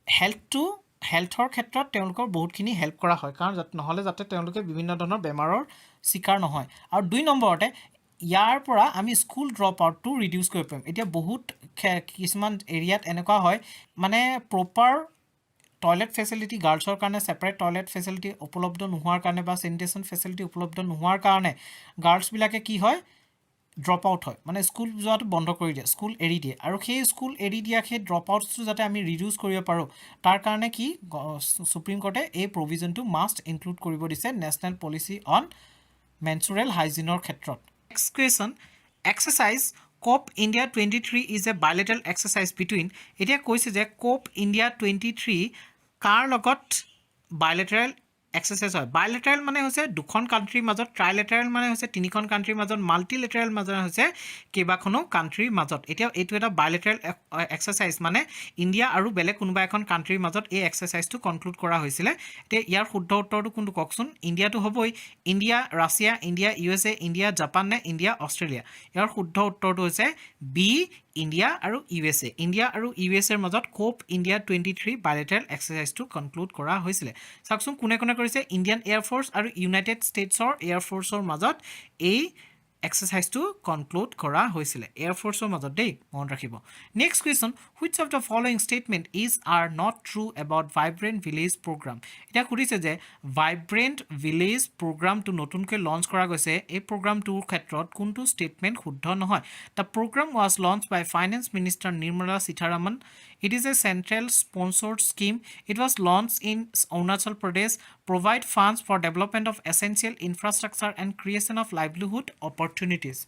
হেল্থৰ ক্ষেত্ৰত তেওঁলোকৰ বহুতখিনি হেল্প কৰা হয় কাৰণ নহ'লে যাতে তেওঁলোকে বিভিন্ন ধৰণৰ বেমাৰৰ চিকাৰ নহয় আৰু দুই নম্বৰতে ইয়াৰ পৰা আমি স্কুল ড্ৰপ আউটটো ৰিডিউচ কৰিব পাৰিম এতিয়া বহুত কিছুমান এৰিয়াত এনেকুৱা হয় মানে প্ৰপাৰ টয়লেট ফেচিলিটি গাৰ্লছৰ কাৰণে ছেপাৰেট টয়লেট ফেচিলিটি উপলব্ধ নোহোৱাৰ কাৰণে বা চেনিটেশ্যন ফেচিলিটি উপলব্ধ নোহোৱাৰ কাৰণে গাৰ্লছবিলাকে কি হয় ড্ৰপ আউট হয় মানে স্কুল যোৱাটো বন্ধ কৰি দিয়ে স্কুল এৰি দিয়ে আৰু সেই স্কুল এৰি দিয়া সেই ড্ৰপ আউটছটো যাতে আমি ৰিডিউচ কৰিব পাৰোঁ তাৰ কাৰণে কি সুপ্ৰিম কোৰ্টে এই প্ৰভিজনটো মাষ্ট ইনক্লুড কৰিব দিছে নেশ্যনেল পলিচি অন মেনচুৰেল হাইজিনৰ ক্ষেত্ৰত next question exercise COP India 23 is a bilateral exercise between এতিয়া কৈছে যে COP India 23 কাৰ লগত bilateral এক্সাৰসাইজ হয় বাইলেটাৰেল মানে হৈছে দুখন কাণ্ট্ৰিৰ মাজত ট্ৰাইলেটাৰেল মানে হৈছে তিনিখন কাণ্ট্ৰিৰ মাজত মাল্টিলেটাৰেল মাজত হৈছে কেইবাখনো কাণ্ট্ৰিৰ মাজত এতিয়া এইটো এটা বাইলেটাৰেল এক্সাৰসাইজ মানে ইণ্ডিয়া আৰু বেলেগ কোনোবা এখন কাণ্ট্ৰিৰ মাজত এই এক্সাৰসাইজটো কনক্লুড কৰা হৈছিলে এতিয়া ইয়াৰ শুদ্ধ উত্তৰটো কোনটো কওকচোন ইণ্ডিয়াটো হ'বই India Russia India USA India Japan নে ইণ্ডিয়া অষ্ট্ৰেলিয়া ইয়াৰ শুদ্ধ উত্তৰটো হৈছে বি ইণ্ডিয়া আৰু USA ইণ্ডিয়া আৰু USAৰ মাজত কোপ ইণ্ডিয়া 23 বাইলেটাৰেল এক্সাৰসাইজটো কনক্লুড কৰা হৈছিলে চাওকচোন কোনে কোনে কৰিছে ইণ্ডিয়ান এয়াৰফ'ৰ্চ আৰু ইউনাইটেড ষ্টেটছৰ এয়াৰফ'ৰ্চৰ মাজত এই এক্সাৰসাইজটো কনক্লুড কৰা হৈছিলে এয়াৰফ'ৰ্চৰ মাজত দেই মনত ৰাখিব next question which of the following statement is are not true about vibrant village programme এতিয়া সুধিছে যে ভাইব্ৰেণ্ট ভিলেজ প্ৰগ্ৰামটো নতুনকৈ লঞ্চ কৰা গৈছে এই প্ৰগ্ৰামটোৰ ক্ষেত্ৰত কোনটো ষ্টেটমেণ্ট শুদ্ধ নহয় the programme was launch by finance minister Nirmala Sitharaman It is a central sponsored scheme. It was launched in Arunachal Pradesh, provide funds for development of essential infrastructure and creation of livelihood opportunities.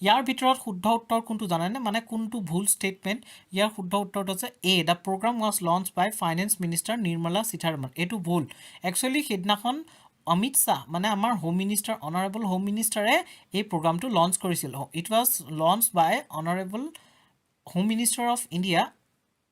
ইয়াৰ ভিতৰত শুদ্ধ উত্তৰ কোনটো জানেনে মানে কোনটো ভুল statement ইয়াৰ শুদ্ধ উত্তৰটো আছে A the programme was launch by finance minister Nirmala Sitharaman এইটো ভুল একচুৱেলি সেইদিনাখন অমিত শাহ মানে আমাৰ হোম মিনিষ্টাৰ অনাৰেবল হোম মিনিষ্টাৰে এই প্ৰগ্ৰামটো লঞ্চ কৰিছিল it was launch by honourable home minister of India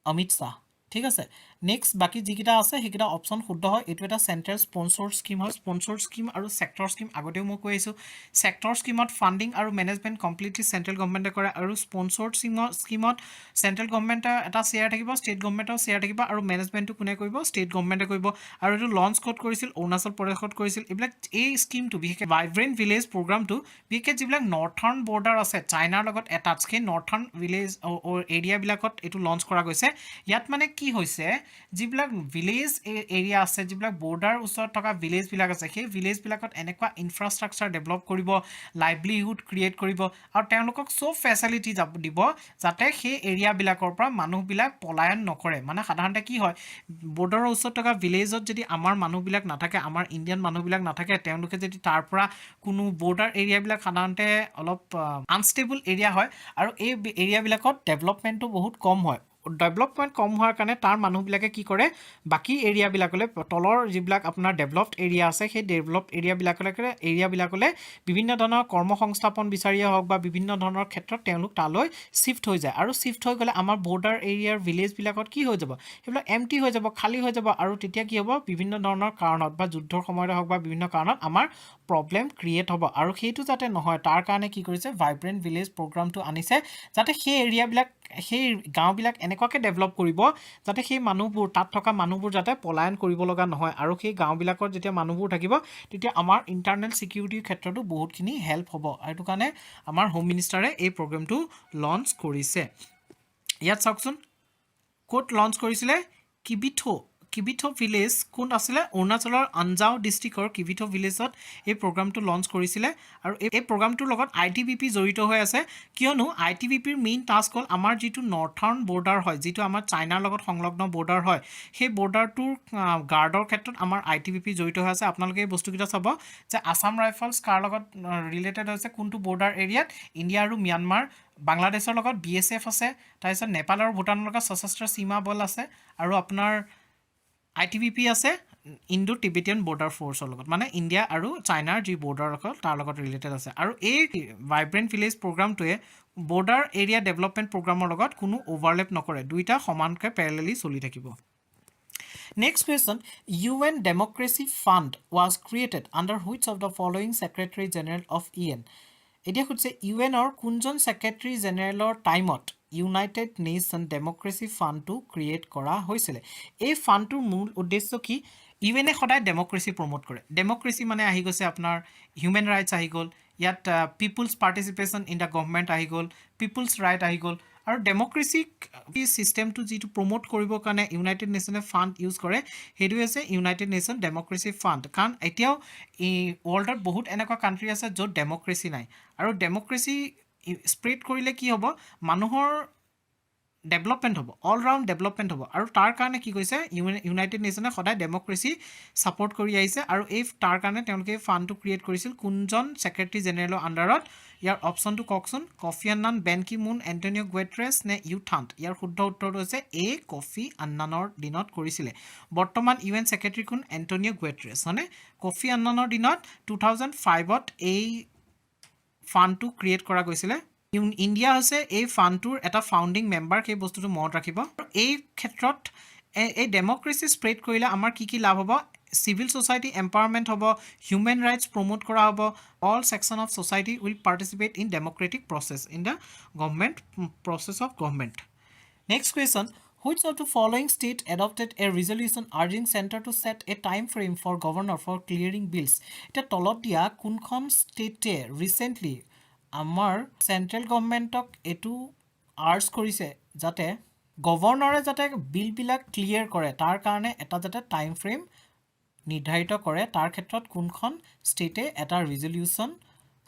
Amit Shah ঠিক আছে নেক্সট বাকি যিকেইটা আছে সেইকেইটা অপশ্যন শুদ্ধ হয় এইটো এটা চেণ্ট্ৰেল স্পন্সৰ্ড স্কিম হয় স্পন্সৰ্ড স্কিম আৰু ছেক্টৰ স্কিম আগতেও মই কৈ আহিছোঁ ছেক্টৰ স্কিমত ফাণ্ডিং আৰু মেনেজমেণ্ট কমপ্লিটলি চেণ্ট্ৰেল গভৰ্ণমেণ্টে কৰে আৰু স্পন্সৰ্ড স্কিমত চেণ্ট্ৰেল গভৰ্ণমেণ্টৰ এটা শ্বেয়াৰ থাকিব ষ্টেট গভৰ্ণমেণ্টৰ শ্বেয়াৰ থাকিব আৰু মেনেজমেণ্টটো কোনে কৰিব ষ্টেট গভৰ্ণমেণ্টে কৰিব আৰু এইটো লঞ্চ ক'ত কৰিছিল অৰুণাচল প্ৰদেশত কৰিছিল এইবিলাক এই স্কিমটো বিশেষকৈ ভাইব্ৰেণ্ট ভিলেজ প্ৰগ্ৰামটো বিশেষকৈ যিবিলাক নৰ্থাৰ্ণ বৰ্ডাৰ আছে চাইনাৰ লগত এটাচ সেই নৰ্থাৰ্ণ ভিলেজ এৰিয়াবিলাকত এইটো লঞ্চ কৰা গৈছে ইয়াত মানে কি হৈছে যিবিলাক ভিলেজ এৰিয়া আছে যিবিলাক বৰ্ডাৰ ওচৰত থকা ভিলেজবিলাক আছে সেই ভিলেজবিলাকত এনেকুৱা ইনফ্ৰাষ্ট্ৰাকচাৰ ডেভেলপ কৰিব লাইভলিহুড ক্ৰিয়েট কৰিব আৰু তেওঁলোকক চব ফেচিলিটি দিব যাতে সেই এৰিয়াবিলাকৰ পৰা মানুহবিলাক পলায়ন নকৰে মানে সাধাৰণতে কি হয় বৰ্ডাৰৰ ওচৰত থকা ভিলেজত যদি আমাৰ মানুহবিলাক নাথাকে আমাৰ ইণ্ডিয়ান মানুহবিলাক নাথাকে তেওঁলোকে যদি তাৰ পৰা কোনো বৰ্ডাৰ এৰিয়াবিলাক সাধাৰণতে অলপ আনষ্টেবল এৰিয়া হয় আৰু এই এৰিয়াবিলাকত ডেভেলপমেণ্টটো বহুত কম হয় ডেভেলপমেণ্ট কম হোৱাৰ কাৰণে তাৰ মানুহবিলাকে কি কৰে বাকী এৰিয়াবিলাকলৈ তলৰ যিবিলাক আপোনাৰ ডেভেলপড এৰিয়া আছে সেই ডেভেলপড এৰিয়াবিলাকলৈ বিভিন্ন ধৰণৰ কৰ্মসংস্থাপন বিচাৰিয়ে হওক বা বিভিন্ন ধৰণৰ ক্ষেত্ৰত তেওঁলোক তালৈ শ্বিফ্ট হৈ যায় আৰু শ্বিফ্ট হৈ গ'লে আমাৰ বৰ্ডাৰ এৰিয়াৰ ভিলেজবিলাকত কি হৈ যাব সেইবিলাক এমটি হৈ যাব খালী হৈ যাব আৰু তেতিয়া কি হ'ব বিভিন্ন ধৰণৰ কাৰণত বা যুদ্ধৰ সময়তে হওক বা বিভিন্ন কাৰণত আমাৰ প্ৰব্লেম ক্ৰিয়েট হ'ব আৰু সেইটো যাতে নহয় তাৰ কাৰণে কি কৰিছে ভাইব্ৰেণ্ট ভিলেজ প্ৰগ্ৰামটো আনিছে যাতে সেই এৰিয়াবিলাক সেই গাঁওবিলাক এনেকুৱাকৈ ডেভেলপ কৰিব যাতে সেই মানুহবোৰ তাত থকা মানুহবোৰ যাতে পলায়ন কৰিব লগা নহয় আৰু সেই গাঁওবিলাকত যেতিয়া মানুহবোৰ থাকিব তেতিয়া আমাৰ ইণ্টাৰনেল ছিকিউৰিটিৰ ক্ষেত্ৰতো বহুতখিনি হেল্প হ'ব সেইটো কাৰণে আমাৰ হোম মিনিষ্টাৰে এই প্ৰগ্ৰেমটো লঞ্চ কৰিছে ইয়াত চাওকচোন ক'ত লঞ্চ কৰিছিলে কিবিথো ভিলেজ কোন আছিলে অৰুণাচলৰ আঞ্জাও ডিষ্ট্ৰিক্টৰ কিবিথো ভিলেজত এই প্ৰগ্ৰামটো লঞ্চ কৰিছিলে আৰু এই প্ৰগ্ৰামটোৰ লগত ITBP জড়িত হৈ আছে কিয়নো ITBPৰ মেইন টাস্ক হ'ল আমাৰ যিটো নৰ্থাৰ্ণ বৰ্ডাৰ হয় যিটো আমাৰ চাইনাৰ লগত সংলগ্ন বৰ্ডাৰ হয় সেই বৰ্ডাৰটোৰ গাৰ্ডৰ ক্ষেত্ৰত আমাৰ ITBP জড়িত হৈ আছে আপোনালোকে এই বস্তুকেইটা চাব যে আসাম ৰাইফলছ কাৰ লগত ৰিলেটেড হৈছে কোনটো বৰ্ডাৰ এৰিয়াত ইণ্ডিয়া আৰু ম্যানমাৰ বাংলাদেশৰ লগত BSF আছে তাৰপিছত নেপাল আৰু ভূটানৰ লগত সশস্ত্ৰ সীমা বল আছে আৰু আপোনাৰ ITBP আছে ইণ্ডো টিবেটিয়ান বৰ্ডাৰ ফ'ৰ্চৰ লগত মানে ইণ্ডিয়া আৰু চাইনাৰ যি বৰ্ডাৰ আছে তাৰ লগত ৰিলেটেড আছে আৰু এই ভাইব্ৰেণ্ট ভিলেজ প্ৰগ্ৰামটোৱে বৰ্ডাৰ এৰিয়া ডেভেলপমেণ্ট প্ৰগ্ৰামৰ লগত কোনো অভাৰলেপ নকৰে দুইটা সমানকৈ পেৰেলেলি চলি থাকিব Next question, UN Democracy Fund was created under which of the following Secretary General of UN? এতিয়া খুজিছে ইউএনৰ কোনজন ছেক্ৰেটাৰী জেনেৰেলৰ টাইমত ইউনাইটেড নেশ্যন ডেমক্ৰেচি ফাণ্ডটো ক্ৰিয়েট কৰা হৈছিলে এই ফাণ্ডটোৰ মূল উদ্দেশ্য কি ইউএনে সদায় ডেমক্ৰেচি প্ৰমোট কৰে ডেমক্ৰেচি মানে আহি গৈছে আপোনাৰ হিউমেন ৰাইটছ আহি গ'ল ইয়াত people's participation in the government আহি গ'ল পিপুলছ ৰাইট আহি গ'ল আৰু ডেমক্ৰেচিক চিষ্টেমটো যিটো প্ৰমোট কৰিবৰ কাৰণে ইউনাইটেড নেশ্যনে ফাণ্ড ইউজ কৰে সেইটো হৈছে ইউনাইটেড নেশ্যন ডেমক্ৰেচি ফাণ্ড কাৰণ এতিয়াও ৱৰ্ল্ডত বহুত এনেকুৱা কাণ্ট্ৰি আছে য'ত ডেমক্ৰেচি নাই আৰু ডেমক্ৰেচি স্প্ৰেড কৰিলে কি হ'ব মানুহৰ ডেভেলপমেণ্ট হ'ব অল ৰাউণ্ড ডেভেলপমেণ্ট হ'ব আৰু তাৰ কাৰণে কি কৈছে ইউনাইটেড নেশ্যনে সদায় ডেমক্ৰেচি ছাপৰ্ট কৰি আহিছে আৰু এই তাৰ কাৰণে তেওঁলোকে ফাণ্ডটো ক্ৰিয়েট কৰিছিল কোনজন ছেক্ৰেটাৰী জেনেৰেলৰ আণ্ডাৰত ইয়াৰ অপশ্যনটো কওকচোন coffee আন্নান Ben Ki Moon Antonio' Guterres নে ইউথান্ট ইয়াৰ শুদ্ধ উত্তৰটো হৈছে এ কফি আন্নানৰ দিনত কৰিছিলে বৰ্তমান UN ছেক্ৰেটাৰী কোন এণ্টনিঅ' গুটেৰেছ হয়নে কফি আন্নানৰ দিনত 2005ত এই ফাণ্ডটো ক্ৰিয়েট কৰা গৈছিলে ইণ্ডিয়া হৈছে এই ফাণ্ডটোৰ এটা ফাউণ্ডিং মেম্বাৰ সেই বস্তুটো মনত ৰাখিব এই ক্ষেত্ৰত এই ডেমক্ৰেচি স্প্ৰেড কৰিলে আমাৰ কি কি লাভ হ'ব চিভিল সোসাইটি এম্পাৱাৰমেণ্ট হ'ব হিউমেন ৰাইটছ প্ৰমোট কৰা হ'ব all section of society will participate in democratic process in the government process of government next question Which of the following state adopted a resolution urging center to set a time frame for governor for clearing bills? এটা তলত দিয়া কোনখন ষ্টেটে recently আমাৰ central গভৰ্ণমেণ্টক এইটো urge কৰিছে যাতে গভৰ্ণৰে যাতে বিলবিলাক ক্লিয়াৰ কৰে তাৰ কাৰণে এটা যাতে টাইম ফ্ৰেম নিৰ্ধাৰিত কৰে তাৰ ক্ষেত্ৰত কোনখন ষ্টেটে এটা ৰিজলিউশ্যন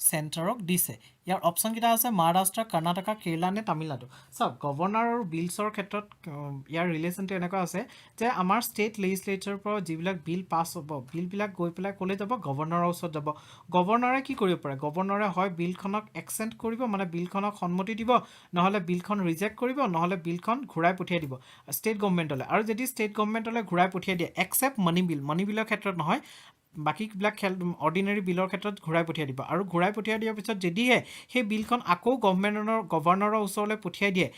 চেণ্টাৰক দিছে ইয়াৰ অপশ্যন কেইটা আছে মহাৰাষ্ট্ৰ কৰ্ণাটকা কেৰালা নে তামিলনাডু চাওক গভৰ্ণৰ আৰু বিলছৰ ক্ষেত্ৰত ইয়াৰ ৰিলেশ্যনটো এনেকুৱা আছে যে আমাৰ ষ্টেট লেজিসলেচাৰৰ পৰা যিবিলাক বিল পাছ হ'ব বিলবিলাক গৈ পেলাই ক'লে যাব গভৰ্ণৰৰ ওচৰত যাব গভৰ্ণৰে কি কৰিব পাৰে গভৰ্ণৰে হয় বিলখনক এক্সেণ্ট কৰিব মানে বিলখনক সন্মতি দিব নহ'লে বিলখন ৰিজেক্ট কৰিব নহ'লে বিলখন ঘূৰাই পঠিয়াই দিব ষ্টেট গভৰ্ণমেণ্টলৈ আৰু যদি ষ্টেট গভৰ্ণমেণ্টলৈ ঘূৰাই পঠিয়াই দিয়ে এক্সেপ্ট মানি বিলৰ ক্ষেত্ৰত নহয় বাকীবিলাক অৰ্ডিনেৰী বিলৰ ক্ষেত্ৰত ঘূৰাই পঠিয়াই দিব আৰু ঘূৰাই পঠিয়াই দিয়াৰ পিছত যদিহে সেই বিলখন আকৌ গভৰ্ণৰৰ ওচৰলৈ পঠিয়াই দিয়ে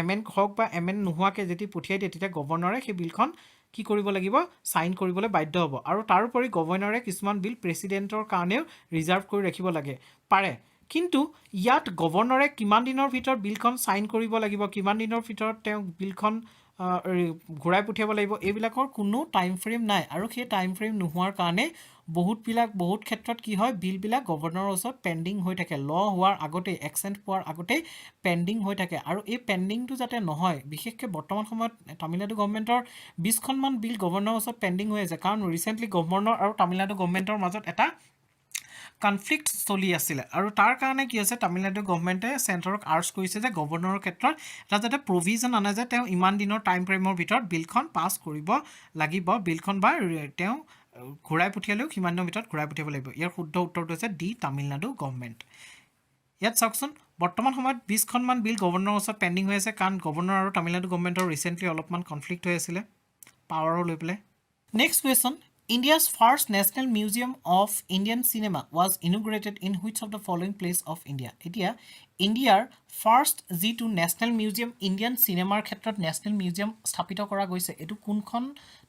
এমেণ্ট হওক বা এমেণ্ট নোহোৱাকৈ যদি পঠিয়াই দিয়ে তেতিয়া গভৰ্ণৰে সেই বিলখন কি কৰিব লাগিব সাইন কৰিবলৈ বাধ্য হ'ব আৰু তাৰোপৰি গভৰ্ণৰে কিছুমান বিল প্ৰেছিডেণ্টৰ কাৰণেও ৰিজাৰ্ভ কৰি ৰাখিব লাগে পাৰে কিন্তু ইয়াত গভৰ্ণৰে কিমান দিনৰ ভিতৰত বিলখন সাইন কৰিব লাগিব কিমান দিনৰ ভিতৰত তেওঁ বিলখন ঘূৰাই পঠিয়াব লাগিব এইবিলাকৰ কোনো টাইম ফ্ৰেম নাই আৰু সেই টাইম ফ্ৰেম নোহোৱাৰ কাৰণে বহুত ক্ষেত্ৰত কি হয় বিলবিলাক গভৰ্ণৰৰ ওচৰত পেণ্ডিং হৈ থাকে ল হোৱাৰ আগতে এক্সেণ্ট পোৱাৰ আগতে পেণ্ডিং হৈ থাকে আৰু এই পেণ্ডিংটো যাতে নহয় বিশেষকৈ বৰ্তমান সময়ত তামিলনাডু গভৰ্ণমেণ্টৰ 20খনমান বিল গভৰ্ণৰৰ ওচৰত পেণ্ডিং হৈ আছে কাৰণ ৰিচেণ্টলি গভৰ্ণৰ আৰু তামিলনাডু গভৰ্ণমেণ্টৰ মাজত এটা কনফ্লিক্ট চলি আছিলে আৰু তাৰ কাৰণে কি হৈছে তামিলনাডু গভৰ্ণমেণ্টে চেণ্টাৰক আৰ্জ কৰিছে যে গভৰ্ণৰৰ ক্ষেত্ৰত এটা যাতে প্ৰভিজন আনে যে তেওঁ ইমান দিনৰ টাইম ফ্ৰেমৰ ভিতৰত বিলখন পাছ কৰিব লাগিব বিলখন বা তেওঁ ঘূৰাই পঠিয়ালেও সিমান দিনৰ ভিতৰত ঘূৰাই পঠিয়াব লাগিব ইয়াৰ শুদ্ধ উত্তৰটো হৈছে ডি তামিলনাডু গভৰ্ণমেণ্ট ইয়াত চাওকচোন বৰ্তমান সময়ত 20খনমান বিল গভৰ্ণৰৰ ওচৰত পেণ্ডিং হৈ আছে কাৰণ গভৰ্ণৰ আৰু তামিলনাডু গভৰ্ণমেণ্টৰ ৰিচেণ্টলি অলপমান কনফ্লিক্ট হৈ আছিলে পাৱাৰো লৈ পেলাই next question India's first National Museum of Indian Cinema was inaugurated in which of the following place of India? এতিয়া ইণ্ডিয়াৰ ফাৰ্ষ্ট যিটো নেশ্যনেল মিউজিয়াম ইণ্ডিয়ান চিনেমাৰ ক্ষেত্ৰত নেশ্যনেল মিউজিয়াম স্থাপিত কৰা গৈছে এইটো কোনখন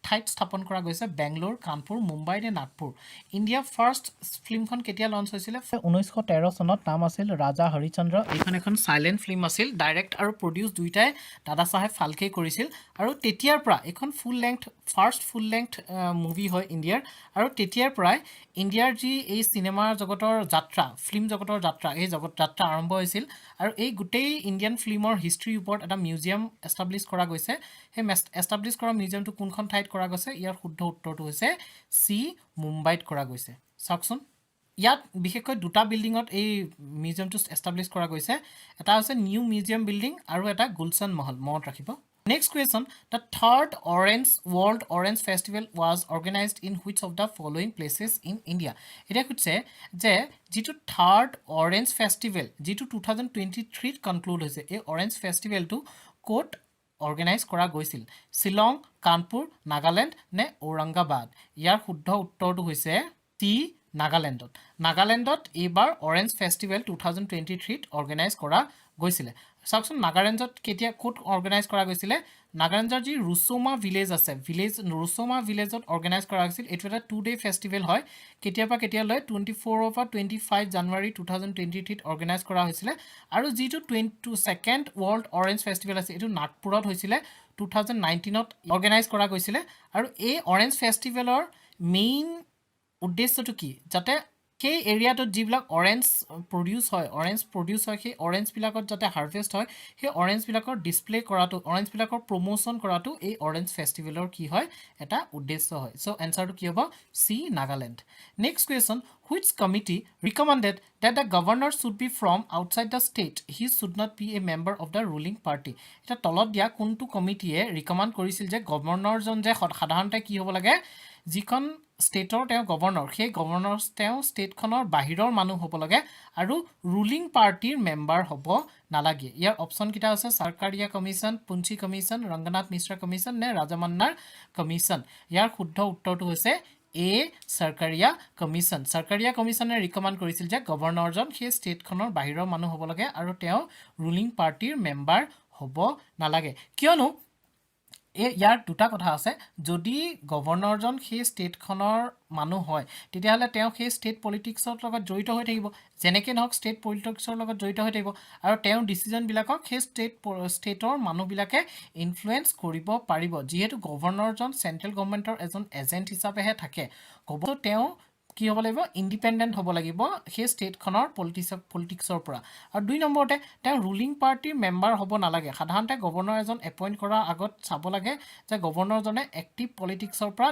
ঠাইত স্থাপন কৰা গৈছে বেংগলোৰ কানপুৰ মুম্বাই নে নাগপুৰ ইণ্ডিয়া ফাৰ্ষ্ট ফিল্মখন কেতিয়া লঞ্চ হৈছিলে 1913 চনত নাম আছিল ৰাজা হৰিচন্দ্ৰ এইখন এখন চাইলেণ্ট ফিল্ম আছিল ডাইৰেক্ট আৰু প্ৰডিউচ দুইটাই দাদা চাহেব ফালকে কৰিছিল আৰু তেতিয়াৰ পৰা এখন ফাৰ্ষ্ট ফুল লেংথ মুভি হয় ইণ্ডিয়াৰ আৰু তেতিয়াৰ পৰাই ইণ্ডিয়াৰ যি এই চিনেমাৰ জগতৰ যাত্ৰা ফিল্ম জগতৰ যাত্ৰা এই যাত্ৰা আৰম্ভ হৈছিল আৰু এই গোটেই ইণ্ডিয়ান ফিল্মৰ হিষ্ট্ৰীৰ ওপৰত এটা মিউজিয়াম এষ্টাব্লিছ কৰা গৈছে সেই এষ্টাব্লিছ কৰা মিউজিয়ামটো কোনখন ঠাইত কৰা গৈছে ইয়াৰ শুদ্ধ উত্তৰটো হৈছে চি মুম্বাইত কৰা গৈছে চাওকচোন ইয়াত বিশেষকৈ দুটা বিল্ডিঙত এই মিউজিয়ামটো এষ্টাব্লিছ কৰা গৈছে এটা হৈছে নিউ মিউজিয়াম বিল্ডিং আৰু এটা গুলশান মহল মনত ৰাখিব Next question, the third World Orange Festival was organized in which of the following places in India? এটা কৈছে যে যেটো থাৰ্ড অৰেঞ্জ ফেষ্টিভেল যেটো 2023 কনক্লুড হৈছে এই অৰেঞ্জ ফেষ্টিভেলটো কোট অৰ্গেনাইজ কৰা গৈছিল শিলং কানপুৰ নাগালেণ্ড নে ঔৰংগাবাদ ইয়াৰ শুদ্ধ উত্তৰটো হৈছে টি নাগালেণ্ডত এইবাৰ অৰেঞ্জ ফেষ্টিভেল 2023 অৰ্গেনাইজ কৰা গৈছিলে চাওকচোন নাগালেণ্ডত কেতিয়া কোট অৰ্গেনাইজ কৰা গৈছিলে নাগালেণ্ডৰ যি ৰুচোমা ভিলেজ আছে ৰুচোমা ভিলেজত অৰ্গেনাইজ কৰা হৈছিল এইটো এটা 2-day ফেষ্টিভেল হয় কেতিয়ালৈ 24 পৰা 25 জানুৱাৰী 2023 অৰ্গেনাইজ কৰা হৈছিলে আৰু যিটো 22nd ৱৰ্ল্ড অৰেঞ্জ ফেষ্টিভেল আছে এইটো নাগপুৰত হৈছিলে 2019ত অৰ্গেনাইজ কৰা গৈছিলে আৰু এই অৰেঞ্জ ফেষ্টিভেলৰ মেইন উদ্দেশ্যটো কি যাতে সেই এৰিয়াটোত যিবিলাক অৰেঞ্জ প্ৰডিউচ হয় সেই অৰেঞ্জবিলাকত যাতে হাৰ্ভেষ্ট হয় সেই অৰেঞ্জবিলাকৰ ডিছপ্লে কৰাটো অৰেঞ্জবিলাকৰ প্ৰমোশ্যন কৰাটো এই অৰেঞ্জ ফেষ্টিভেলৰ কি হয় এটা উদ্দেশ্য হয় চ' এনচাৰটো কি হ'ব C Nagaland next question which committee recommended that the governor should be from outside the state he should not be a member of the ruling party এটা তলত দিয়া কোনটো কমিটিয়ে ৰিকমেণ্ড কৰিছিল যে গভৰ্ণৰজন যে সাধাৰণতে কি হ'ব লাগে যিখন ষ্টেটৰ তেওঁ গভৰ্ণৰ সেই গভৰ্ণৰ তেওঁ ষ্টেটখনৰ বাহিৰৰ মানুহ হ'ব লাগে আৰু ৰুলিং পাৰ্টিৰ মেম্বাৰ হ'ব নালাগে ইয়াৰ অপশ্যন কেইটা আছে Sarkaria commission Punchhi commission Ranganath Mishra commission নে ৰাজামান্নাৰ কমিশ্যন ইয়াৰ শুদ্ধ উত্তৰটো হৈছে এ চৰকাৰীয়া কমিশ্যনে ৰিকমেণ্ড কৰিছিল যে গভৰ্ণৰজন সেই ষ্টেটখনৰ বাহিৰৰ মানুহ হ'ব লাগে আৰু তেওঁ ৰুলিং পাৰ্টিৰ মেম্বাৰ হ'ব নালাগে কিয়নো ইয়াৰ দুটা কথা আছে যদি গভৰ্ণৰজন সেই ষ্টেটখনৰ মানুহ হয় তেতিয়াহ'লে তেওঁ সেই ষ্টেট পলিটিক্সৰ লগত জড়িত হৈ থাকিব যেনেকৈ নহওক ষ্টেট পলিটিক্সৰ লগত জড়িত হৈ থাকিব আৰু তেওঁ ডিচিজনবিলাকক সেই ষ্টেটৰ মানুহবিলাকে ইনফ্লুৱেঞ্চ কৰিব পাৰিব যিহেতু গভৰ্ণৰজন চেণ্ট্ৰেল গভৰ্ণমেণ্টৰ এজন এজেণ্ট হিচাপেহে থাকে তেওঁ কি হ'ব লাগিব ইণ্ডিপেণ্ডেণ্ট হ'ব লাগিব সেই ষ্টেটখনৰ পলিটিক্সৰ পৰা আৰু 2 নম্বৰতে তেওঁ ৰুলিং পাৰ্টিৰ মেম্বাৰ হ'ব নালাগে সাধাৰণতে গভৰ্ণৰ এজন এপইণ্ট কৰাৰ আগত চাব লাগে যে গভৰ্ণৰজনে এক্টিভ পলিটিক্সৰ পৰা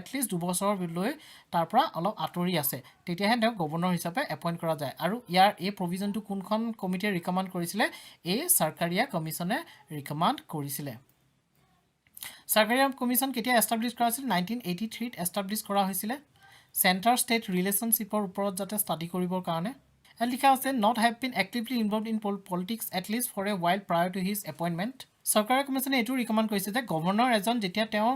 এটলিষ্ট দুবছৰলৈ তাৰ পৰা অলপ আঁতৰি আছে তেতিয়াহে তেওঁক গভৰ্ণৰ হিচাপে এপইণ্ট কৰা যায় আৰু ইয়াৰ এই প্ৰভিজনটো কোনখন কমিটিয়ে ৰিকমেণ্ড কৰিছিলে এই চৰকাৰীয়া কমিশ্যনে ৰিকমেণ্ড কৰিছিলে চৰকাৰীয়া কমিশ্যন কেতিয়া এষ্টাব্লিছ কৰা হৈছিল 1983 এষ্টাব্লিছ কৰা হৈছিলে চেণ্টাৰ ষ্টেট ৰিলেশ্যনশ্বিপৰ ওপৰত যাতে ষ্টাডি কৰিবৰ কাৰণে লিখা আছে not have been actively involve in politics at least for a while prior to his appointment চৰকাৰী কমিশ্যনে এইটো ৰিকমেণ্ড কৰিছে যে গভৰ্ণৰ এজন যেতিয়া তেওঁ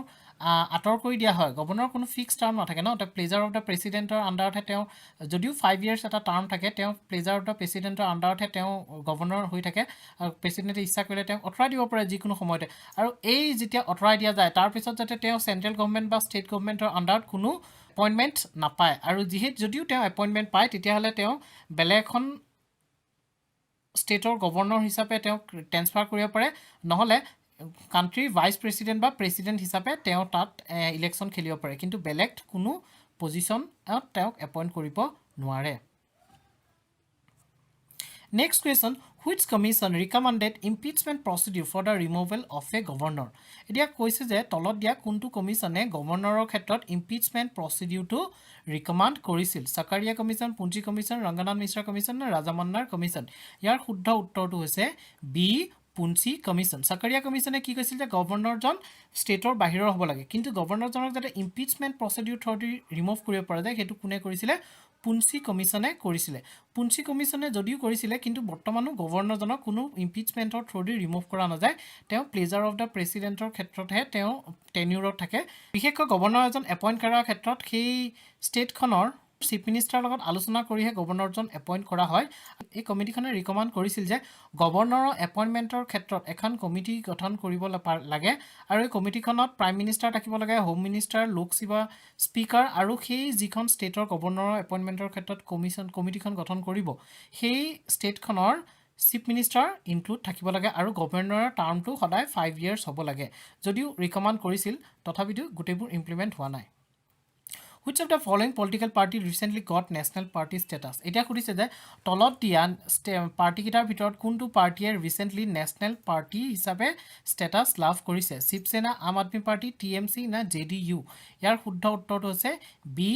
আঁতৰ কৰি দিয়া হয় গভৰ্ণৰৰ কোনো ফিক্স টাৰ্ম নাথাকে ন তেওঁ প্লেজাৰ অফ দ্য প্ৰেচিডেণ্টৰ আণ্ডাৰতহে তেওঁ যদিও 5 years এটা টাৰ্ম থাকে তেওঁ প্লেজাৰ অফ দ্য প্ৰেচিডেণ্টৰ আণ্ডাৰতহে তেওঁ গভৰ্ণৰ হৈ থাকে আৰু প্ৰেচিডেণ্টে ইচ্ছা কৰিলে তেওঁক আঁতৰাই দিব পাৰে যিকোনো সময়তে আৰু এই যেতিয়া আঁতৰাই দিয়া যায় তাৰপিছত যাতে তেওঁ চেণ্ট্ৰেল গভৰ্ণমেণ্ট বা ষ্টেট গভৰ্ণমেণ্টৰ আণ্ডাৰত কোনো এপইণ্টমেণ্ট নাপায় আৰু যদিও তেওঁ এপইণ্টমেণ্ট পায় তেতিয়াহ'লে তেওঁ বেলেগ এখন ষ্টেটৰ গভৰ্ণৰ হিচাপে তেওঁক ট্ৰেন্সফাৰ কৰিব পাৰে নহ'লে কাণ্ট্ৰিৰ ভাইচ প্ৰেচিডেণ্ট বা প্ৰেচিডেণ্ট হিচাপে তেওঁ তাত ইলেকশ্যন খেলিব পাৰে কিন্তু বেলেগ কোনো পজিশ্যনত তেওঁক এপইণ্ট কৰিব নোৱাৰে next question which commission recommended impeachment procedure for the removal of a governor এতিয়া কৈছে যে তলত দিয়া কোনটো কমিশ্যনে গভৰ্ণৰৰ ক্ষেত্ৰত ইম্পিচমেণ্ট প্ৰচিডিউৰটো ৰিকমেণ্ড কৰিছিল Sarkaria commission Punchhi commission Ranganath Mishra commission নে ৰাজামান্নাৰ কমিশ্যন ইয়াৰ শুদ্ধ উত্তৰটো হৈছে বি পুঞ্চি কমিশ্যন চৰকাৰীয়া কমিশ্যনে কি কৈছিল যে গভৰ্ণৰজন ষ্টেটৰ বাহিৰৰ হ'ব লাগে কিন্তু গভৰ্ণৰজনক যাতে ইম্পিচমেণ্ট প্ৰচিডিউৰ থ্ৰুদি ৰিমুভ কৰিব পৰা যায় সেইটো কোনে কৰিছিলে পুঞ্চি কমিশ্যনে কৰিছিলে পুঞ্চি কমিশ্যনে যদিও কৰিছিলে কিন্তু বৰ্তমানো গভৰ্ণৰজনক কোনো ইম্পিচমেণ্টৰ থ্ৰুদি ৰিমুভ কৰা নাযায় তেওঁ প্লেজাৰ অফ দ্য প্ৰেচিডেণ্টৰ ক্ষেত্ৰতহে তেওঁ টেনিউৰত থাকে বিশেষকৈ গভৰ্ণৰ এজন এপইণ্ট কৰাৰ ক্ষেত্ৰত সেই ষ্টেটখনৰ চিফ মিনিষ্টাৰৰ লগত আলোচনা কৰিহে গভৰ্ণৰজন এপইণ্ট কৰা হয় এই কমিটিখনে ৰিকমেণ্ড কৰিছিল যে গভৰ্ণৰৰ এপইণ্টমেণ্টৰ ক্ষেত্ৰত এখন কমিটি গঠন কৰিব লাগে আৰু এই কমিটিখনত প্ৰাইম মিনিষ্টাৰ থাকিব লাগে হোম মিনিষ্টাৰ লোকসভা স্পীকাৰ আৰু সেই যিখন ষ্টেটৰ গভৰ্ণৰৰ এপইণ্টমেণ্টৰ ক্ষেত্ৰত কমিটিখন গঠন কৰিব সেই ষ্টেটখনৰ চিফ মিনিষ্টাৰ ইনক্লুড থাকিব লাগে আৰু গভৰ্ণৰৰ টাৰ্মটো সদায় 5 years হ'ব লাগে যদিও ৰিকমেণ্ড কৰিছিল তথাপিতো গোটেইবোৰ ইমপ্লিমেণ্ট হোৱা নাই Which of the following political party recently got national party status? এতিয়া সুধিছে যে তলত দিয়া পাৰ্টিকেইটাৰ ভিতৰত কোনটো পাৰ্টিয়ে ৰিচেণ্টলি নেশ্যনেল পাৰ্টি হিচাপে ষ্টেটাছ লাভ কৰিছে শিৱসেনা আম আদমি পাৰ্টি TMC না JDU ইয়াৰ শুদ্ধ উত্তৰটো হৈছে বি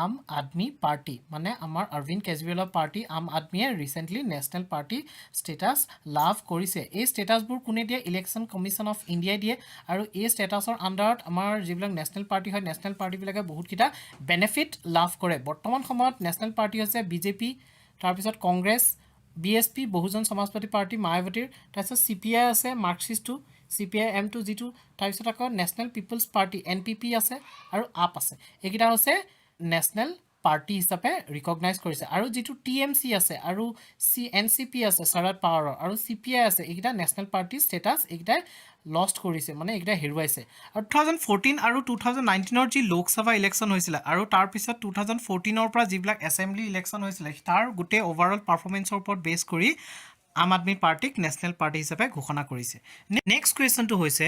আম আদমি পাৰ্টি মানে আমাৰ অৰবিন্দ কেজৰিৱালৰ পাৰ্টি আম আদমিয়ে ৰিচেণ্টলি নেশ্যনেল পাৰ্টি ষ্টেটাছ লাভ কৰিছে এই ষ্টেটাছবোৰ কোনে দিয়ে ইলেকশ্যন কমিশ্যন অফ ইণ্ডিয়াই দিয়ে আৰু এই ষ্টেটাছৰ আণ্ডাৰত আমাৰ যিবিলাক নেশ্যনেল পাৰ্টি হয় নেশ্যনেল পাৰ্টিবিলাকে বহুতকেইটা বেনিফিট লাভ কৰে বৰ্তমান সময়ত নেশ্যনেল পাৰ্টি হৈছে BJP তাৰপিছত কংগ্ৰেছ BSP বহুজন সমাজবাদী পাৰ্টি মায়াৱতীৰ তাৰপিছত CPI আছে মাৰ্কচিষ্টটো CPI M2 যিটো তাৰপিছত আকৌ নেশ্যনেল পিপলছ পাৰ্টি NPP আছে আৰু আপ আছে এইকেইটা হৈছে নেশ্যনেল পাৰ্টি হিচাপে ৰিকগনাইজ কৰিছে আৰু যিটো TMC আছে আৰু NCP আছে শৰদ পাৱাৰৰ আৰু CPI আছে এইকেইটা নেশ্যনেল পাৰ্টি ষ্টেটাছ এইকেইটাই লষ্ট কৰিছে মানে এইকেইটা হেৰুৱাইছে আৰু 2014 আৰু 2019ৰ যি লোকসভা ইলেকশ্যন হৈছিলে আৰু তাৰপিছত 2014ৰ পৰা যিবিলাক এছেম্বলি ইলেকশ্যন হৈছিলে তাৰ গোটেই অভাৰঅল পাৰফৰ্মেঞ্চৰ ওপৰত বেছ কৰি আম আদমি পাৰ্টিক নেশ্যনেল পাৰ্টি হিচাপে ঘোষণা কৰিছে নেক্সট কুৱেশ্যনটো হৈছে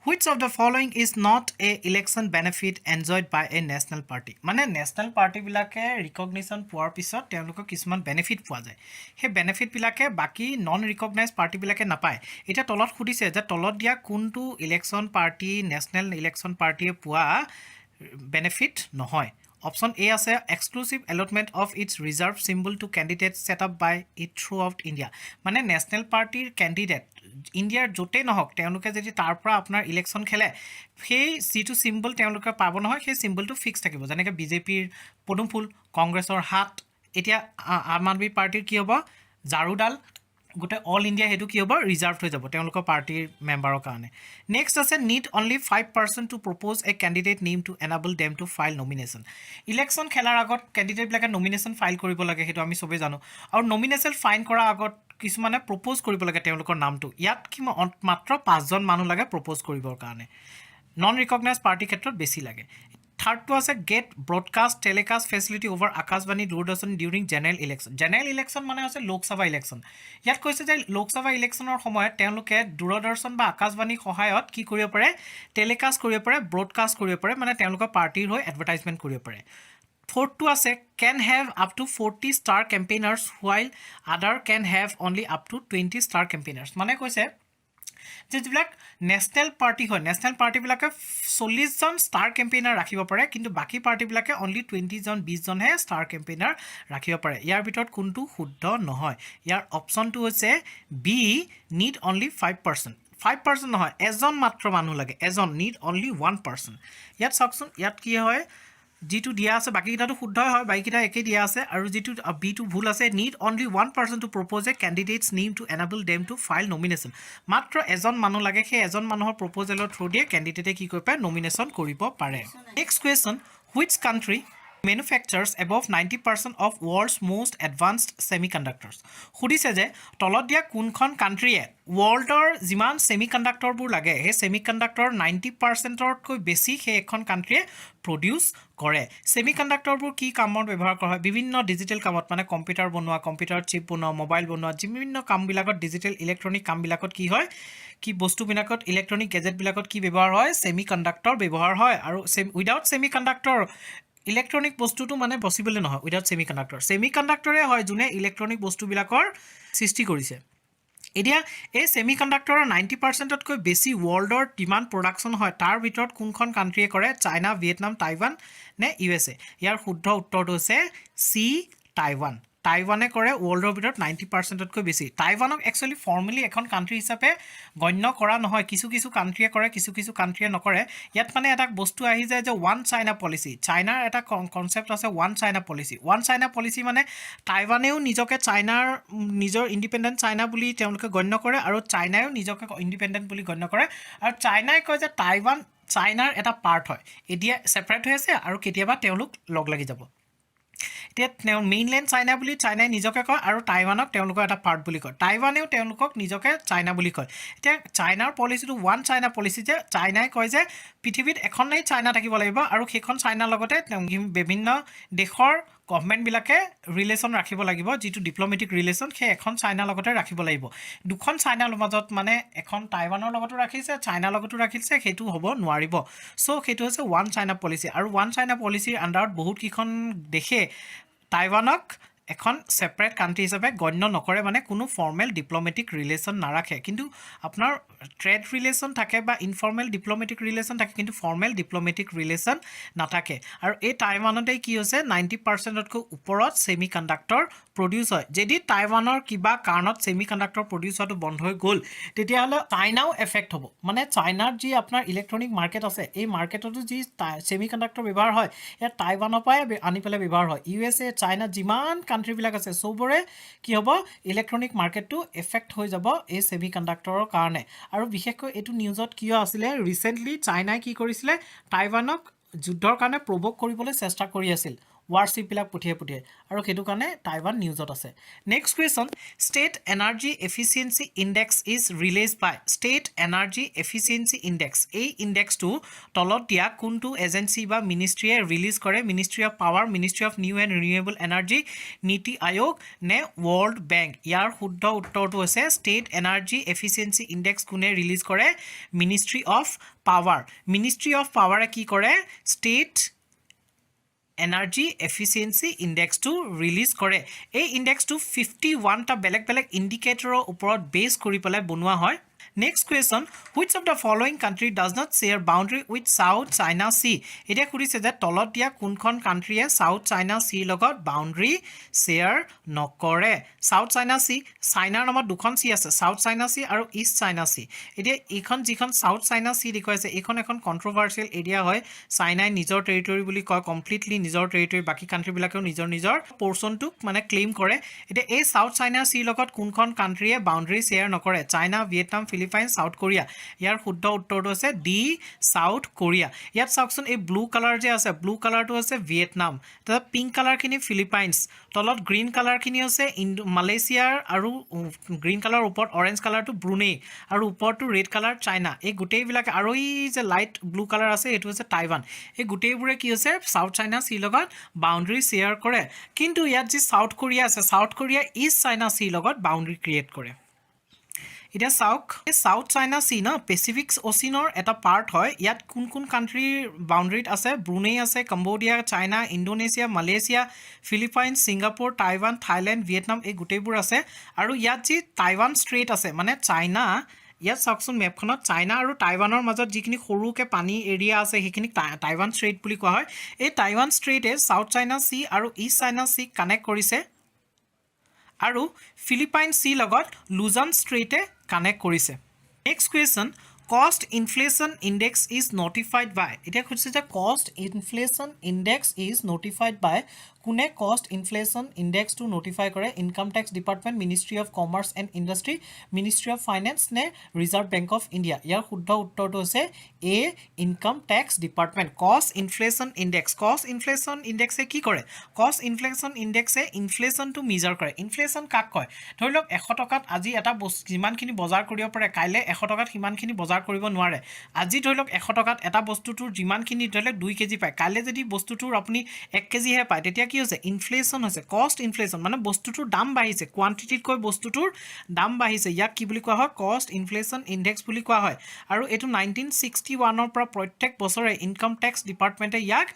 Which of the following is not a election benefit enjoyed by a national party? মানে national party বিলাকে recognition পোৱাৰ পিছত তেওঁলোকক কিছুমান benefit পোৱা যায় সেই benefit বিলাকে বাকি non recognized party বিলাকে নাপায় এটা তলত খুদিছে যে তলত দিয়া কোনটো election party national election party পোৱা benefit নহয় Option A আছে exclusive allotment of its reserve symbol to candidates set up by it throughout India মানে national party candidate ইণ্ডিয়াৰ য'তে নহওক তেওঁলোকে যদি তাৰ পৰা আপোনাৰ ইলেকশ্যন খেলে সেই যিটো চিম্বল তেওঁলোকে পাব নহয় সেই চিম্বলটো ফিক্স থাকিব যেনেকৈ বিজেপিৰ পদুম ফুল কংগ্ৰেছৰ হাত এতিয়া আম আদমি পাৰ্টিৰ কি হ'ব জাৰুডাল গোটে অল ইণ্ডিয়া হেতু কি হ'ব ৰিজাৰ্ভ হৈ যাব তেওঁলোকৰ পাৰ্টিৰ মেম্বাৰৰ কাৰণে নেক্সট আছে need only 5% to propose a candidate name to enable them to file nomination election খেলাৰ আগত কেণ্ডিডেটবিলাকে নমিনেশ্যন ফাইল কৰিব লাগে সেইটো আমি চবেই জানো আৰু নমিনেশ্যন ফাইল কৰাৰ আগত কিছুমানে প্ৰপ'জ কৰিব লাগে তেওঁলোকৰ নামটো ইয়াত কি মাত্ৰ 5জন মানুহ লাগে প্ৰপ'জ কৰিবৰ কাৰণে নন ৰিকগনাইজ পাৰ্টি ক্ষেত্ৰত বেছি লাগে থাৰ্ডটো আছে get broadcast telecast facility over Akashvani Doordarshan during general election মানে হৈছে লোকসভা ইলেকশ্যন ইয়াত কৈছে যে লোকসভা ইলেকশ্যনৰ সময়ত তেওঁলোকে দূৰদৰ্শন বা আকাশবাণীৰ সহায়ত কি কৰিব পাৰে টেলিকাষ্ট কৰিব পাৰে ব্ৰডকাষ্ট কৰিব পাৰে মানে তেওঁলোকৰ পাৰ্টিৰ হৈ এডভাৰটাইজমেণ্ট কৰিব পাৰে Fourth আছে can have up to 40 star campaigners while other can have only up to 20 star campaigners মানে কৈছে যে যিবিলাক নেশ্যনেল পাৰ্টি হয় নেশ্যনেল পাৰ্টিবিলাকে 40জন ষ্টাৰ কেম্পেইনাৰ ৰাখিব পাৰে কিন্তু বাকী পাৰ্টিবিলাকে অনলি 20জন 20জনহে ষ্টাৰ কেম্পেইনাৰ ৰাখিব পাৰে ইয়াৰ ভিতৰত কোনটো শুদ্ধ নহয় ইয়াৰ অপশ্যনটো হৈছে বি নিড অনলি 5% 5% নহয় এজন মাত্ৰ মানুহ লাগে এজন নিড অনলি 1% ইয়াত চাওকচোন ইয়াত কি হয় যিটো দিয়া আছে বাকিকেইটাটো শুদ্ধ হয় বাকিকেইটা একেই দিয়া আছে আৰু যিটো বিটো ভুল আছে need only 1% to propose a candidates name to enable them to file nomination মাত্ৰ এজন মানুহ লাগে সেই এজন মানুহৰ প্ৰপ'জেলৰ থ্ৰু দিয়ে কেণ্ডিডেটে কি কৰিব পাৰে নমিনেশ্যন কৰিব পাৰে next question which country manufactures above 90% of world's most advanced semiconductors খুদিছে যে তলত দিয়া কোনখন কাণ্ট্ৰিয়ে ৱৰ্ল্ডৰ যিমান সেমিকণ্ডাক্টৰবোৰ লাগে সেই সেমিকণ্ডাক্টৰ 90%তকৈ বেছি সেই এখন কাণ্ট্ৰিয়ে প্ৰডিউচ কৰে সেমিকণ্ডাক্টৰবোৰ কি কামত ব্যৱহাৰ কৰা হয় বিভিন্ন ডিজিটেল কামত মানে কম্পিউটাৰ বনোৱা কম্পিউটাৰ চিপ বনোৱা মোবাইল বনোৱা বিভিন্ন কামবিলাকত ডিজিটেল ইলেক্ট্ৰনিক কামবিলাকত কি হয় কি বস্তুবিলাকত ইলেক্ট্ৰনিক গেজেটবিলাকত কি ব্যৱহাৰ হয় সেমিকণ্ডাক্টৰ ব্যৱহাৰ হয় আৰু উইদাউট সেমিকণ্ডাক্টৰ ইলেক্ট্ৰনিক বস্তুটো মানে পসিবল নহয় উইদাউট সেমিকণ্ডাক্টৰে হয় যোনে ইলেক্ট্ৰনিক বস্তুবিলাকৰ সৃষ্টি কৰিছে এতিয়া এই সেমিকণ্ডাক্টৰৰ 90%তকৈ বেছি ৱৰ্ল্ডৰ ডিমাণ্ড প্ৰডাকশ্যন হয় তাৰ ভিতৰত কোনখন কাণ্ট্ৰিয়ে কৰে চাইনা ভিয়েটনাম টাইৱান নে USA ইয়াৰ শুদ্ধ উত্তৰটো হৈছে সি টাইৱানে কৰে ৱৰ্ল্ডৰ ভিতৰত 90%তকৈ বেছি টাইৱানক একচুৱেলি ফৰ্মেলি এখন কাণ্ট্ৰি হিচাপে গণ্য কৰা নহয় কিছু কাণ্ট্ৰিয়ে কৰে কিছু কাণ্ট্ৰিয়ে নকৰে ইয়াত মানে এটা বস্তু আহি যায় যে ওৱান চাইনা পলিচি চাইনাৰ এটা কনচেপ্ট আছে ওৱান চাইনা পলিচি মানে টাইৱানেও নিজকে চাইনাৰ নিজৰ ইণ্ডিপেণ্ডেণ্ট চাইনা বুলি তেওঁলোকে গণ্য কৰে আৰু চাইনায়ো নিজকে ইণ্ডিপেণ্ডেণ্ট বুলি গণ্য কৰে আৰু চাইনাই কয় যে টাইৱান চাইনাৰ এটা পাৰ্ট হয় এতিয়া ছেপাৰেট হৈ আছে আৰু কেতিয়াবা তেওঁলোক লগ লাগি যাব এতিয়া মেইনলেণ্ড চাইনা বুলি চাইনাই নিজকে কয় আৰু টাইৱানক তেওঁলোকৰ এটা পাৰ্ট বুলি কয় টাইৱানেও তেওঁলোকক নিজকে চাইনা বুলি কয় এতিয়া চাইনাৰ পলিচিটো ওৱান চাইনা পলিচি যে চাইনাই কয় যে পৃথিৱীত এখনেই চাইনা থাকিব লাগিব আৰু সেইখন চাইনাৰ লগতে বিভিন্ন দেশৰ গভৰ্ণমেণ্টবিলাকে ৰিলেশ্যন ৰাখিব লাগিব যিটো ডিপ্ল'মেটিক ৰিলেশ্যন সেই এখন চাইনাৰ লগতে ৰাখিব লাগিব দুখন চাইনাৰ মাজত মানে এখন টাইৱানৰ লগতো ৰাখিছে চাইনাৰ লগতো ৰাখিছে সেইটো হ'ব নোৱাৰিব চ' সেইটো হৈছে ওৱান চাইনা পলিচি আৰু ওৱান চাইনা পলিচিৰ আণ্ডাৰত বহুত কেইখন দেশে টাইৱানক এখন ছেপাৰেট কাণ্ট্ৰি হিচাপে গণ্য নকৰে মানে কোনো ফৰ্মেল ডিপ্ল'মেটিক ৰিলেশ্যন নাৰাখে কিন্তু আপোনাৰ ট্ৰেড ৰিলেশ্যন থাকে বা ইনফৰ্মেল ডিপ্ল'মেটিক ৰিলেশ্যন থাকে কিন্তু ফৰ্মেল ডিপ্ল'মেটিক ৰিলেশ্যন নাথাকে আৰু এই টাইৱানতে কি হৈছে 90%তকৈ ওপৰত ছেমিকণ্ডাক্টৰ প্ৰডিউচ হয় যদি টাইৱানৰ কিবা কাৰণত ছেমিকণ্ডাক্টৰ প্ৰডিউচ হোৱাটো বন্ধ হৈ গ'ল তেতিয়াহ'লে চাইনাও এফেক্ট হ'ব মানে চাইনাৰ যি আপোনাৰ ইলেক্ট্ৰনিক মাৰ্কেট আছে এই মাৰ্কেটতো যি ছেমিকণ্ডাক্টৰ ব্যৱহাৰ হয় ইয়াত টাইৱানৰ পৰাই আনি পেলাই ব্যৱহাৰ হয় USA চাইনা যিমান কাণ্ট্ৰিবিলাক আছে চবৰে কি হ'ব ইলেক্ট্ৰনিক মাৰ্কেটটো এফেক্ট হৈ যাব এই ছেমিকণ্ডাক্টৰৰ কাৰণে আৰু বিশেষকৈ এইটো নিউজত কিয় আছিলে ৰিচেণ্টলি চাইনাই কি কৰিছিলে টাইৱানক যুদ্ধৰ কাৰণে প্ৰভোক কৰিবলৈ চেষ্টা কৰি আছিল warship bilak puthie aru hetu kane Taiwan newsot ase next question state energy efficiency index is released by state energy efficiency index a index to tolot dia kuntu agency ba ministry e release kore ministry of power ministry of new and renewable energy niti ayog ne world bank yar shuddha uttor to ase state energy efficiency index kune release kore ministry of power e ki kore state energy efficiency index to release kore এই index to 51 টা বেলেগ ইন্ডিকেটৰৰ ওপৰত base কৰি পেলাই বনোৱা হয় Next question, which of the following country does not share boundary with South China Sea? Etia khudise je tolot dia kunkhon country e South China Sea logot boundary share nokore. South China Sea, China namot dukhon sea ase, South China Sea aru East China Sea. Etia ekhon jikhon South China Sea likho ase, ekhon controversial area hoy. China nijor territory buli koy completely nijor territory baki country bilakeo nijor portion to mane claim kore. Etia ei South China Sea logot kunkhon country e boundary share nokore. China, Vietnam, Philippines, South Korea. Yar shuddha uttor to ase D South Korea. Yat sakson ei blue color je ase blue color to ase Vietnam. Ta pink color kini Philippines. Tolot green color kini ase Malaysia aru green color upor orange color to Brunei aru upor to red color China. Ei gutei bilak aru ei je light blue color ase etu ase Taiwan. Ei gutei bure ki ase South China Sea logot boundary share kore. Kintu yat je South Korea ase South Korea East China Sea logot boundary create kore. Ita South China Sea na Pacific Oceanor eta part hoy yat kun country boundary ase Brunei ase Cambodia China Indonesia Malaysia Philippines Singapore Taiwan Thailand Vietnam ei gutebur ase aru yat ji Taiwan Strait ase mane China yat sakson map khonot China aru Taiwanor majot jikini khoruke pani area ase hekini Taiwan Strait buli koa hoy ei Taiwan Strait e South China Sea aru East China Sea connect korise aru Philippines Sea logot Luzon Strait e connect korise next question cost inflation index is notified by eta khutse je cost inflation index is notified by kune cost inflation index to notify kore income tax department ministry of commerce and industry ministry of finance ne reserve bank of india yar shuddha uttor to ase a income tax department cost inflation index e ki kore cost inflation index e inflation to measure kore inflation kak koy ধৰিলক 100 টকাত আজি এটা জিমান খিনি বজাৰ কৰিব পাৰে কাইলে 100 টকাত হিমান খিনি বজাৰ কৰিব নোৱাৰে আজি ধৰিলক 100 টকাত এটা বস্তুটোৰ জিমান খিনি ধৰিলক 2 কেজি পায় কাইলে যদি বস্তুটোৰ আপুনি 1 কেজি হে পায় তেতিয়া কি হৈছে ইনফ্লেশন হৈছে কষ্ট ইনফ্লেশন মানে বস্তুটোৰ দাম বাঢ়িছে কোৱান্টিটিত কৈ বস্তুটোৰ দাম বাঢ়িছে ইয়াক কি বুলি কোৱা হয় কষ্ট ইনফ্লেশন ইনডেক্স বুলি কোৱা হয় আৰু এটো 1961 ৰ পৰা প্ৰত্যেক বছৰে ইনকাম ট্যাক্স ডিপাৰ্টমেন্টে ইয়াক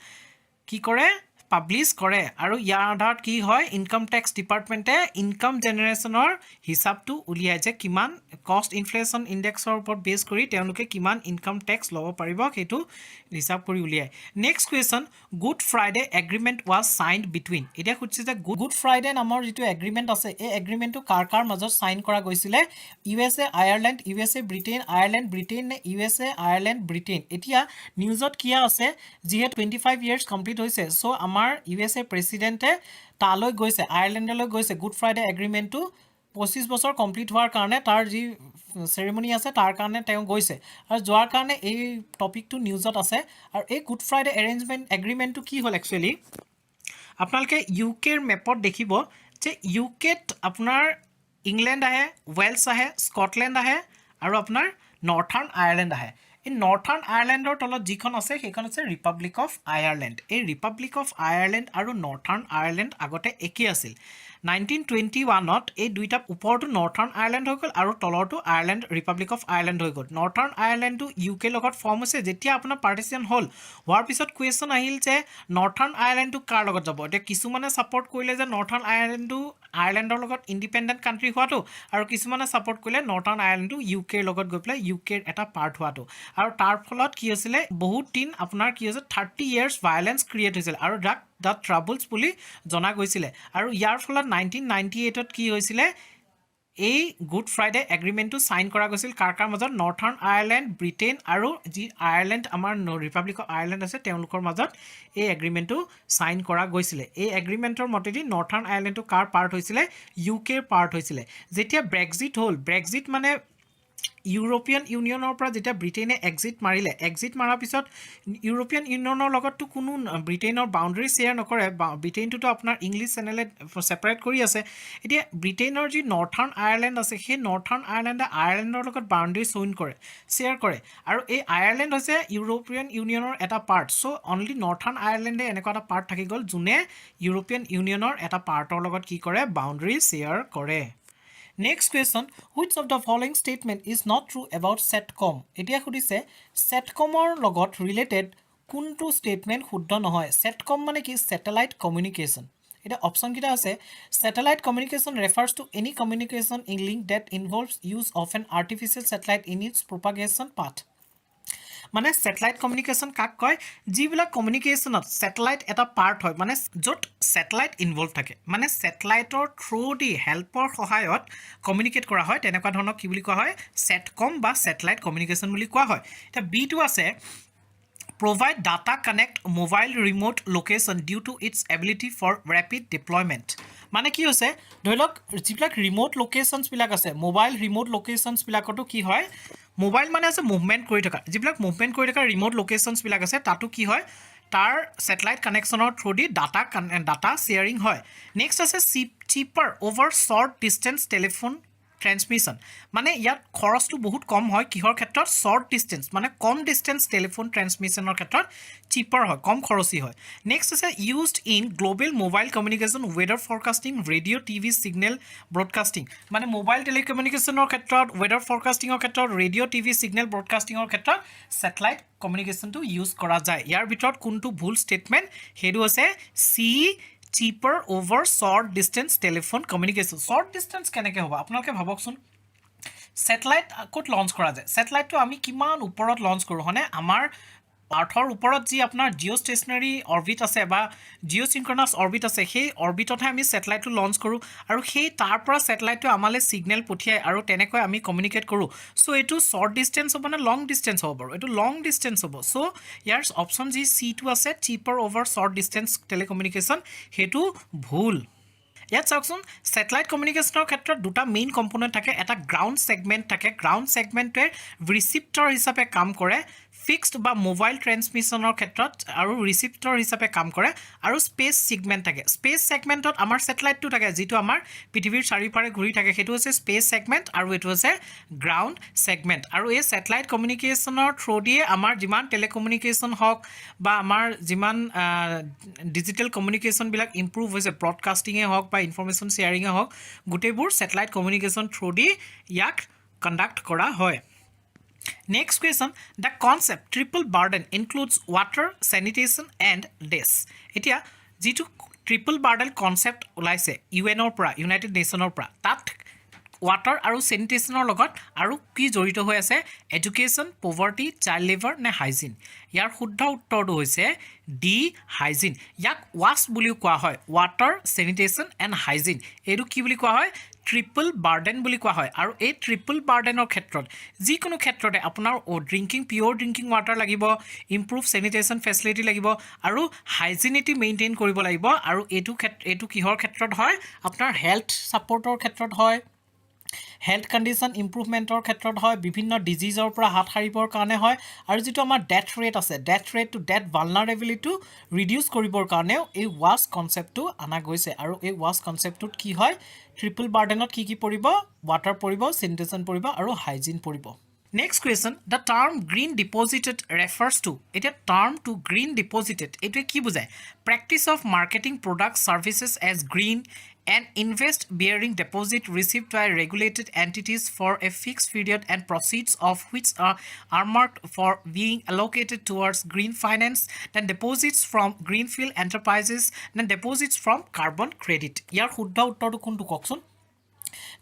কি কৰে পাবলিশ কৰে আৰু ইয়াৰ আধাৰত কি হয় ইনকাম ট্যাক্স ডিপাৰ্টমেন্টে ইনকাম জেনাৰেশনৰ হিসাবটো উলিয়ায় যে কিমান কষ্ট ইনফ্লেশন ইনডেক্সৰ ওপৰত বেস কৰি তেওঁলোকে কিমান ইনকাম ট্যাক্স লব পাৰিব হেতু হিসাব কৰি উলিয়ায় next question good Friday agreement was signed between এটা খুঁজছে যে গুড ফ্ৰাইডে নামৰ যেটো এগ্ৰিমেন্ট আছে এই এগ্ৰিমেন্টটো কাৰ মাজত সাইন কৰা গৈছিলে USA Ireland USA Britain Ireland Britain নে ইউএসএ আয়াৰলেণ্ড ব্ৰিটেইন এতিয়া নিউজত কি আছে যিহে 25 ইয়াৰ্স কমপ্লিট হৈছে সো আমাৰ ইউএসএ প্ৰেসিডেন্টে তালৈ গৈছে আয়াৰলেণ্ডলৈ গৈছে গুড ফ্ৰাইডে এগ্ৰিমেন্টটো 25 বছৰ কমপ্লিট হোৱাৰ কাৰণে তাৰ যি সেৰেমনি আছে তাৰ কাৰণে তেওঁ গৈছে আৰু যোৱাৰ কাৰণে এই টপিকটো নিউজত আছে আৰু এই গুড ফ্ৰাইডে এৰেঞ্জমেন্ট এগ্ৰিমেন্টটো কি হ'ল একচুয়ালি আপোনালোকে ইউকেৰ মেপত দেখিব যে ইউকেত আপোনাৰ ইংল্যান্ড আহে ওয়েলছ আহে স্কটল্যান্ড আহে আৰু আপোনাৰ নৰ্থাৰ্ণ আয়াৰলেণ্ড আহে এই নৰ্থাৰ্ণ আয়াৰলেণ্ডৰ তলত যিখন আছে সেইখন আছে ৰিপাব্লিক অফ আয়াৰলেণ্ড এই ৰিপাব্লিক অফ আয়াৰলেণ্ড আৰু নৰ্থাৰ্ণ আয়াৰলেণ্ড আগতে একে আছিল 1921 ত এই দুইটা ওপৰটো নৰ্থাৰ্ণ আয়াৰলেণ্ড হৈ গ'ল আৰু তলৰটো আয়াৰলেণ্ড ৰিপাব্লিক অফ আয়াৰলেণ্ড হৈ গ'ল নৰ্থাৰ্ণ আয়াৰলেণ্ডটো ইউকে লগত ফৰ্ম হৈছে যেতিয়া আপোনাৰ পাৰ্টিশন হ'ল হোৱাৰ পিছত কুৱেশ্যন আহিল যে নৰ্থাৰ্ণ আয়াৰলেণ্ডটো কাৰ লগত যাব এতিয়া কিছুমানে সাপোৰ্ট কৰিলে যে নৰ্থাৰ্ণ আয়াৰলেণ্ডটো আয়াৰলেণ্ডৰ লগত ইন্ডিপেন্ডেন্ট কান্ট্ৰি হোৱাটো আৰু কিছুমানে সাপোৰ্ট কৰিলে নৰ্থাৰ্ণ আয়াৰলেণ্ডটো ইউকেৰ লগত গৈ পেলাই ইউকেৰ এটা পাৰ্ট হোৱাটো আৰু তাৰ ফলত কি হৈছিলে বহুত দিন আপোনাৰ কি হৈছে 30 ইয়াৰ্স ভায়োলেন্স ক্ৰিয়েট হৈছিল আৰু দ্য ট্ৰাবলছ বুলি জনা গৈছিলে আৰু ইয়াৰ ফলত 1998 ত কি হৈছিলে এই গুড ফ্ৰাইডে এগ্ৰিমেন্টটো সাইন কৰা গৈছিল কাৰ মাজত নৰ্থাৰ্ণ আয়াৰলেণ্ড ব্ৰিটেইন আৰু যি আয়াৰলেণ্ড আমাৰ ৰিপাব্লিক অফ আয়াৰলেণ্ড আছে তেওঁলোকৰ মাজত এই এগ্ৰিমেন্টটো সাইন কৰা গৈছিল এই এগ্ৰিমেন্টৰ মতেদি নৰ্থাৰ্ণ আয়াৰলেণ্ডটো কাৰ পাৰ্ট হৈছিলে ইউকেৰ পাৰ্ট হৈছিলে যেতিয়া ব্ৰেক্সিট হ'ল ব্ৰেক্সিট মানে ইউৰোপিয়ান ইউনিয়নৰ পৰা যেতিয়া ব্ৰিটেইনে এক্সিট মাৰিলে এক্সিট মাৰাৰ পিছত ইউৰোপিয়ান ইউনিয়নৰ লগততো কোনো ব্ৰিটেইনৰ বাউণ্ডাৰী শ্বেয়াৰ নকৰে ব্ৰিটেইনটোতো আপোনাৰ ইংলিছ চেনেলে ছেপাৰেট কৰি আছে এতিয়া ব্ৰিটেইনৰ যি নৰ্থাৰ্ণ আয়াৰলেণ্ড আছে সেই নৰ্থাৰ্ণ আয়াৰলেণ্ডে আয়াৰলেণ্ডৰ লগত বাউণ্ডাৰী শ্বেয়াৰ কৰে আৰু এই আয়াৰলেণ্ড হৈছে ইউৰোপিয়ান ইউনিয়নৰ এটা পাৰ্ট চ' অনলি নৰ্থাৰ্ণ আয়াৰলেণ্ডে এনেকুৱা এটা পাৰ্ট থাকি গ'ল যোনে ইউৰোপিয়ান ইউনিয়নৰ এটা পাৰ্টৰ লগত কি কৰে বাউণ্ডাৰী শ্বেয়াৰ কৰে Next question, which of the following statement is not true about SATCOM? এতিয়া খুদিছে SATCOMৰ লগত related কোনটো statement শুদ্ধ নহয় SATCOM মানে কি satellite communication এটা অপশন কিটা আছে satellite communication refers to any communication in link that involves use of an artificial satellite in its propagation path মানে স্যাটেলাইট কমিউনিকেশন কাক কয় যিবিলাক কমিউনিকেশনত স্যাটেলাইট এটা পাৰ্ট হয় মানে য'ত স্যাটেলাইট ইনভলভ থাকে মানে স্যাটেলাইটৰ থ্ৰু দি হেল্পৰ সহায়ত কমিউনিকেট কৰা হয় তেনেকুৱা ধৰণৰ কি বুলি কোৱা হয় SATCOM বা স্যাটেলাইট কমিউনিকেশন বুলি কোৱা হয় এটা বিটো আছে provide data connect mobile remote location due to its ability for rapid deployment মানে কি হৈছে ধৰিলক যিবিলাক ৰিমোট লোকেশনছ বিলাক আছে মোবাইল ৰিমোট লোকেশনছ বিলাকটো কি হয় মোবাইল মানে আছে মুভমেন্ট কৰি থকা যিবিলাক মুভমেন্ট কৰি থকা ৰিমোট লোকেশনছ বিলাক আছে তাতো কি হয় তাৰ স্যাটেলাইট কানেকশনৰ থ্ৰু দি ডাটা শেয়াৰিং হয় নেক্সট আছে cheaper over short distance telephone transmission মানে ইয়াত খৰচটো বহুত কম হয় কিহৰ ক্ষেত্ৰত শৰ্ট ডিস্টেন্স মানে কম ডিস্টেন্স টেলিফোন ট্ৰান্সমিশনৰ ক্ষেত্ৰত চিপাৰ হয় কম খৰচী হয় নেক্সট আছে used in global mobile communication weather forecasting radio' TV signal broadcasting মানে মোবাইল টেলিকমিউনিকেশনৰ ক্ষেত্ৰত ওয়েদাৰ ফৰকাস্টিঙৰ ক্ষেত্ৰত ৰেডিঅ' টিভি সিগনেল ব্ৰডকাস্টিঙৰ ক্ষেত্ৰত স্যাটেলাইট কমিউনিকেশনটো ইউজ কৰা যায় ইয়াৰ ভিতৰত কোনটো ভুল ষ্টেটমেণ্ট সেইটো আছে সি cheaper over short distance telephone communication short distance কেনেকৈ হ'ব আপোনালোকে ভাবকচোন স্যাটেলাইট ক'ত লঞ্চ কৰা যায় স্যাটেলাইটটো আমি কিমান ওপৰত লঞ্চ কৰোঁ হনে আমাৰ আৰ্থৰ ওপৰত যি আপোনাৰ জিঅ' ষ্টেচনাৰী অৰ্বিট আছে বা জিঅ' চিনক্ৰনাছ অৰ্বিট আছে সেই অৰ্বিটতহে আমি স্যাটেলাইটটো লঞ্চ কৰোঁ আৰু সেই তাৰ পৰা স্যাটেলাইটটো আমালৈ সিগনেল পঠিয়ায় আৰু তেনেকৈ আমি কমিউনিকেট কৰোঁ চ' এইটো শৰ্ট ডিষ্টেন্স হ'ব নে লং ডিষ্টেন্স হ'ব বাৰু এইটো লং ডিষ্টেন্স হ'ব চ' ইয়াৰ অপশ্যন যি চিটো আছে sipper over short distance telecommunication সেইটো ভুল ইয়াত চাওকচোন স্যাটেলাইট কমিউনিকেশ্যনৰ ক্ষেত্ৰত দুটা মেইন কম্পোনেণ্ট থাকে এটা গ্ৰাউণ্ড ছেগমেণ্ট থাকে গ্ৰাউণ্ড ছেগমেণ্টটোৱে ৰিচিপ্টৰ হিচাপে কাম কৰে ফিক্সড বা মোবাইল ট্ৰান্সমিশ্যনৰ ক্ষেত্ৰত আৰু ৰিচিপ্টৰ হিচাপে কাম কৰে আৰু স্পেচ ছেগমেণ্ট থাকে স্পেচ ছেগমেণ্টত আমাৰ স্যাটেলাইটটো থাকে যিটো আমাৰ পৃথিৱীৰ চাৰিওফাৰে ঘূৰি থাকে সেইটো হৈছে স্পেচ ছেগমেণ্ট আৰু এইটো হৈছে গ্ৰাউণ্ড ছেগমেণ্ট আৰু এই স্যাটেলাইট কমিউনিকেশ্যনৰ থ্ৰু দিয়ে আমাৰ যিমান টেলিকমিউনিকেশ্যন হওক বা আমাৰ যিমান ডিজিটেল কমিউনিকেশ্যনবিলাক ইম্প্ৰুভ হৈছে ব্ৰডকাষ্টিঙে হওক বা ইনফৰমেশ্যন শ্বেয়াৰিঙে হওক গোটেইবোৰ স্যাটেলাইট কমিউনিকেশ্যন থ্ৰু দি ইয়াক কণ্ডাক্ট কৰা হয় Next question, the concept triple burden includes water, sanitation and death. এতিয়া যেটো triple burden concept ওলাইছে ইউএনৰ পৰা ইউনাইটেড নেশ্যনৰ পৰা তাত water আৰু sanitation লগত আৰু কি জড়িত হৈ আছে এডুকেশ্যন পভাৰ্টি চাইল্ড লেবাৰ নে হাইজিন ইয়াৰ শুদ্ধ উত্তৰটো হৈছে ডি হাইজিন ইয়াক ৱাছ বুলিও কোৱা হয় water, sanitation and hygiene এইটো কি বুলি কোৱা হয় ট্ৰিপল বাৰ্ডেন বুলি কোৱা হয় আৰু এই ট্ৰিপল বাৰ্ডেনৰ ক্ষেত্ৰত যিকোনো ক্ষেত্ৰতে আপোনাৰ ড্ৰিংকিং পিয়ৰ ড্ৰিংকিং ৱাটাৰ লাগিব ইম্প্ৰুভ চেনিটেশ্যন ফেচিলিটি লাগিব আৰু হাইজিনিটি মেইনটেইন কৰিব লাগিব আৰু এইটো কিহৰ ক্ষেত্ৰত হয় আপোনাৰ হেল্থ ছাপৰ্টৰ ক্ষেত্ৰত হয় হেল্থ কণ্ডিশ্যন ইম্প্ৰুভমেণ্টৰ ক্ষেত্ৰত হয় বিভিন্ন ডিজিজৰ পৰা হাত সাৰিবৰ কাৰণে হয় আৰু যিটো আমাৰ ডেথ ৰেট আছে ডেথ ভালনাৰেবিলিটিটো ৰিডিউচ কৰিবৰ কাৰণেও এই ৱাছ কনচেপ্টটো অনা গৈছে আৰু এই ৱাছ কনচেপ্টটোত কি হয় ট্ৰিপল বাৰ্ডেনত কি পৰিব ৱাটাৰ পৰিব চেনিটেশ্যন পৰিব আৰু হাইজিন পৰিব Next question, the term green deposited refers to এটা term to green deposited এটা কি বুজায় practice of marketing products services as green and invest bearing deposit received by regulated entities for a fixed period and proceeds of which are earmarked for being allocated towards green finance then deposits from greenfield enterprises then deposits from carbon credit ইয়াৰ শুদ্ধ উত্তৰটো কোনটো কওকচোন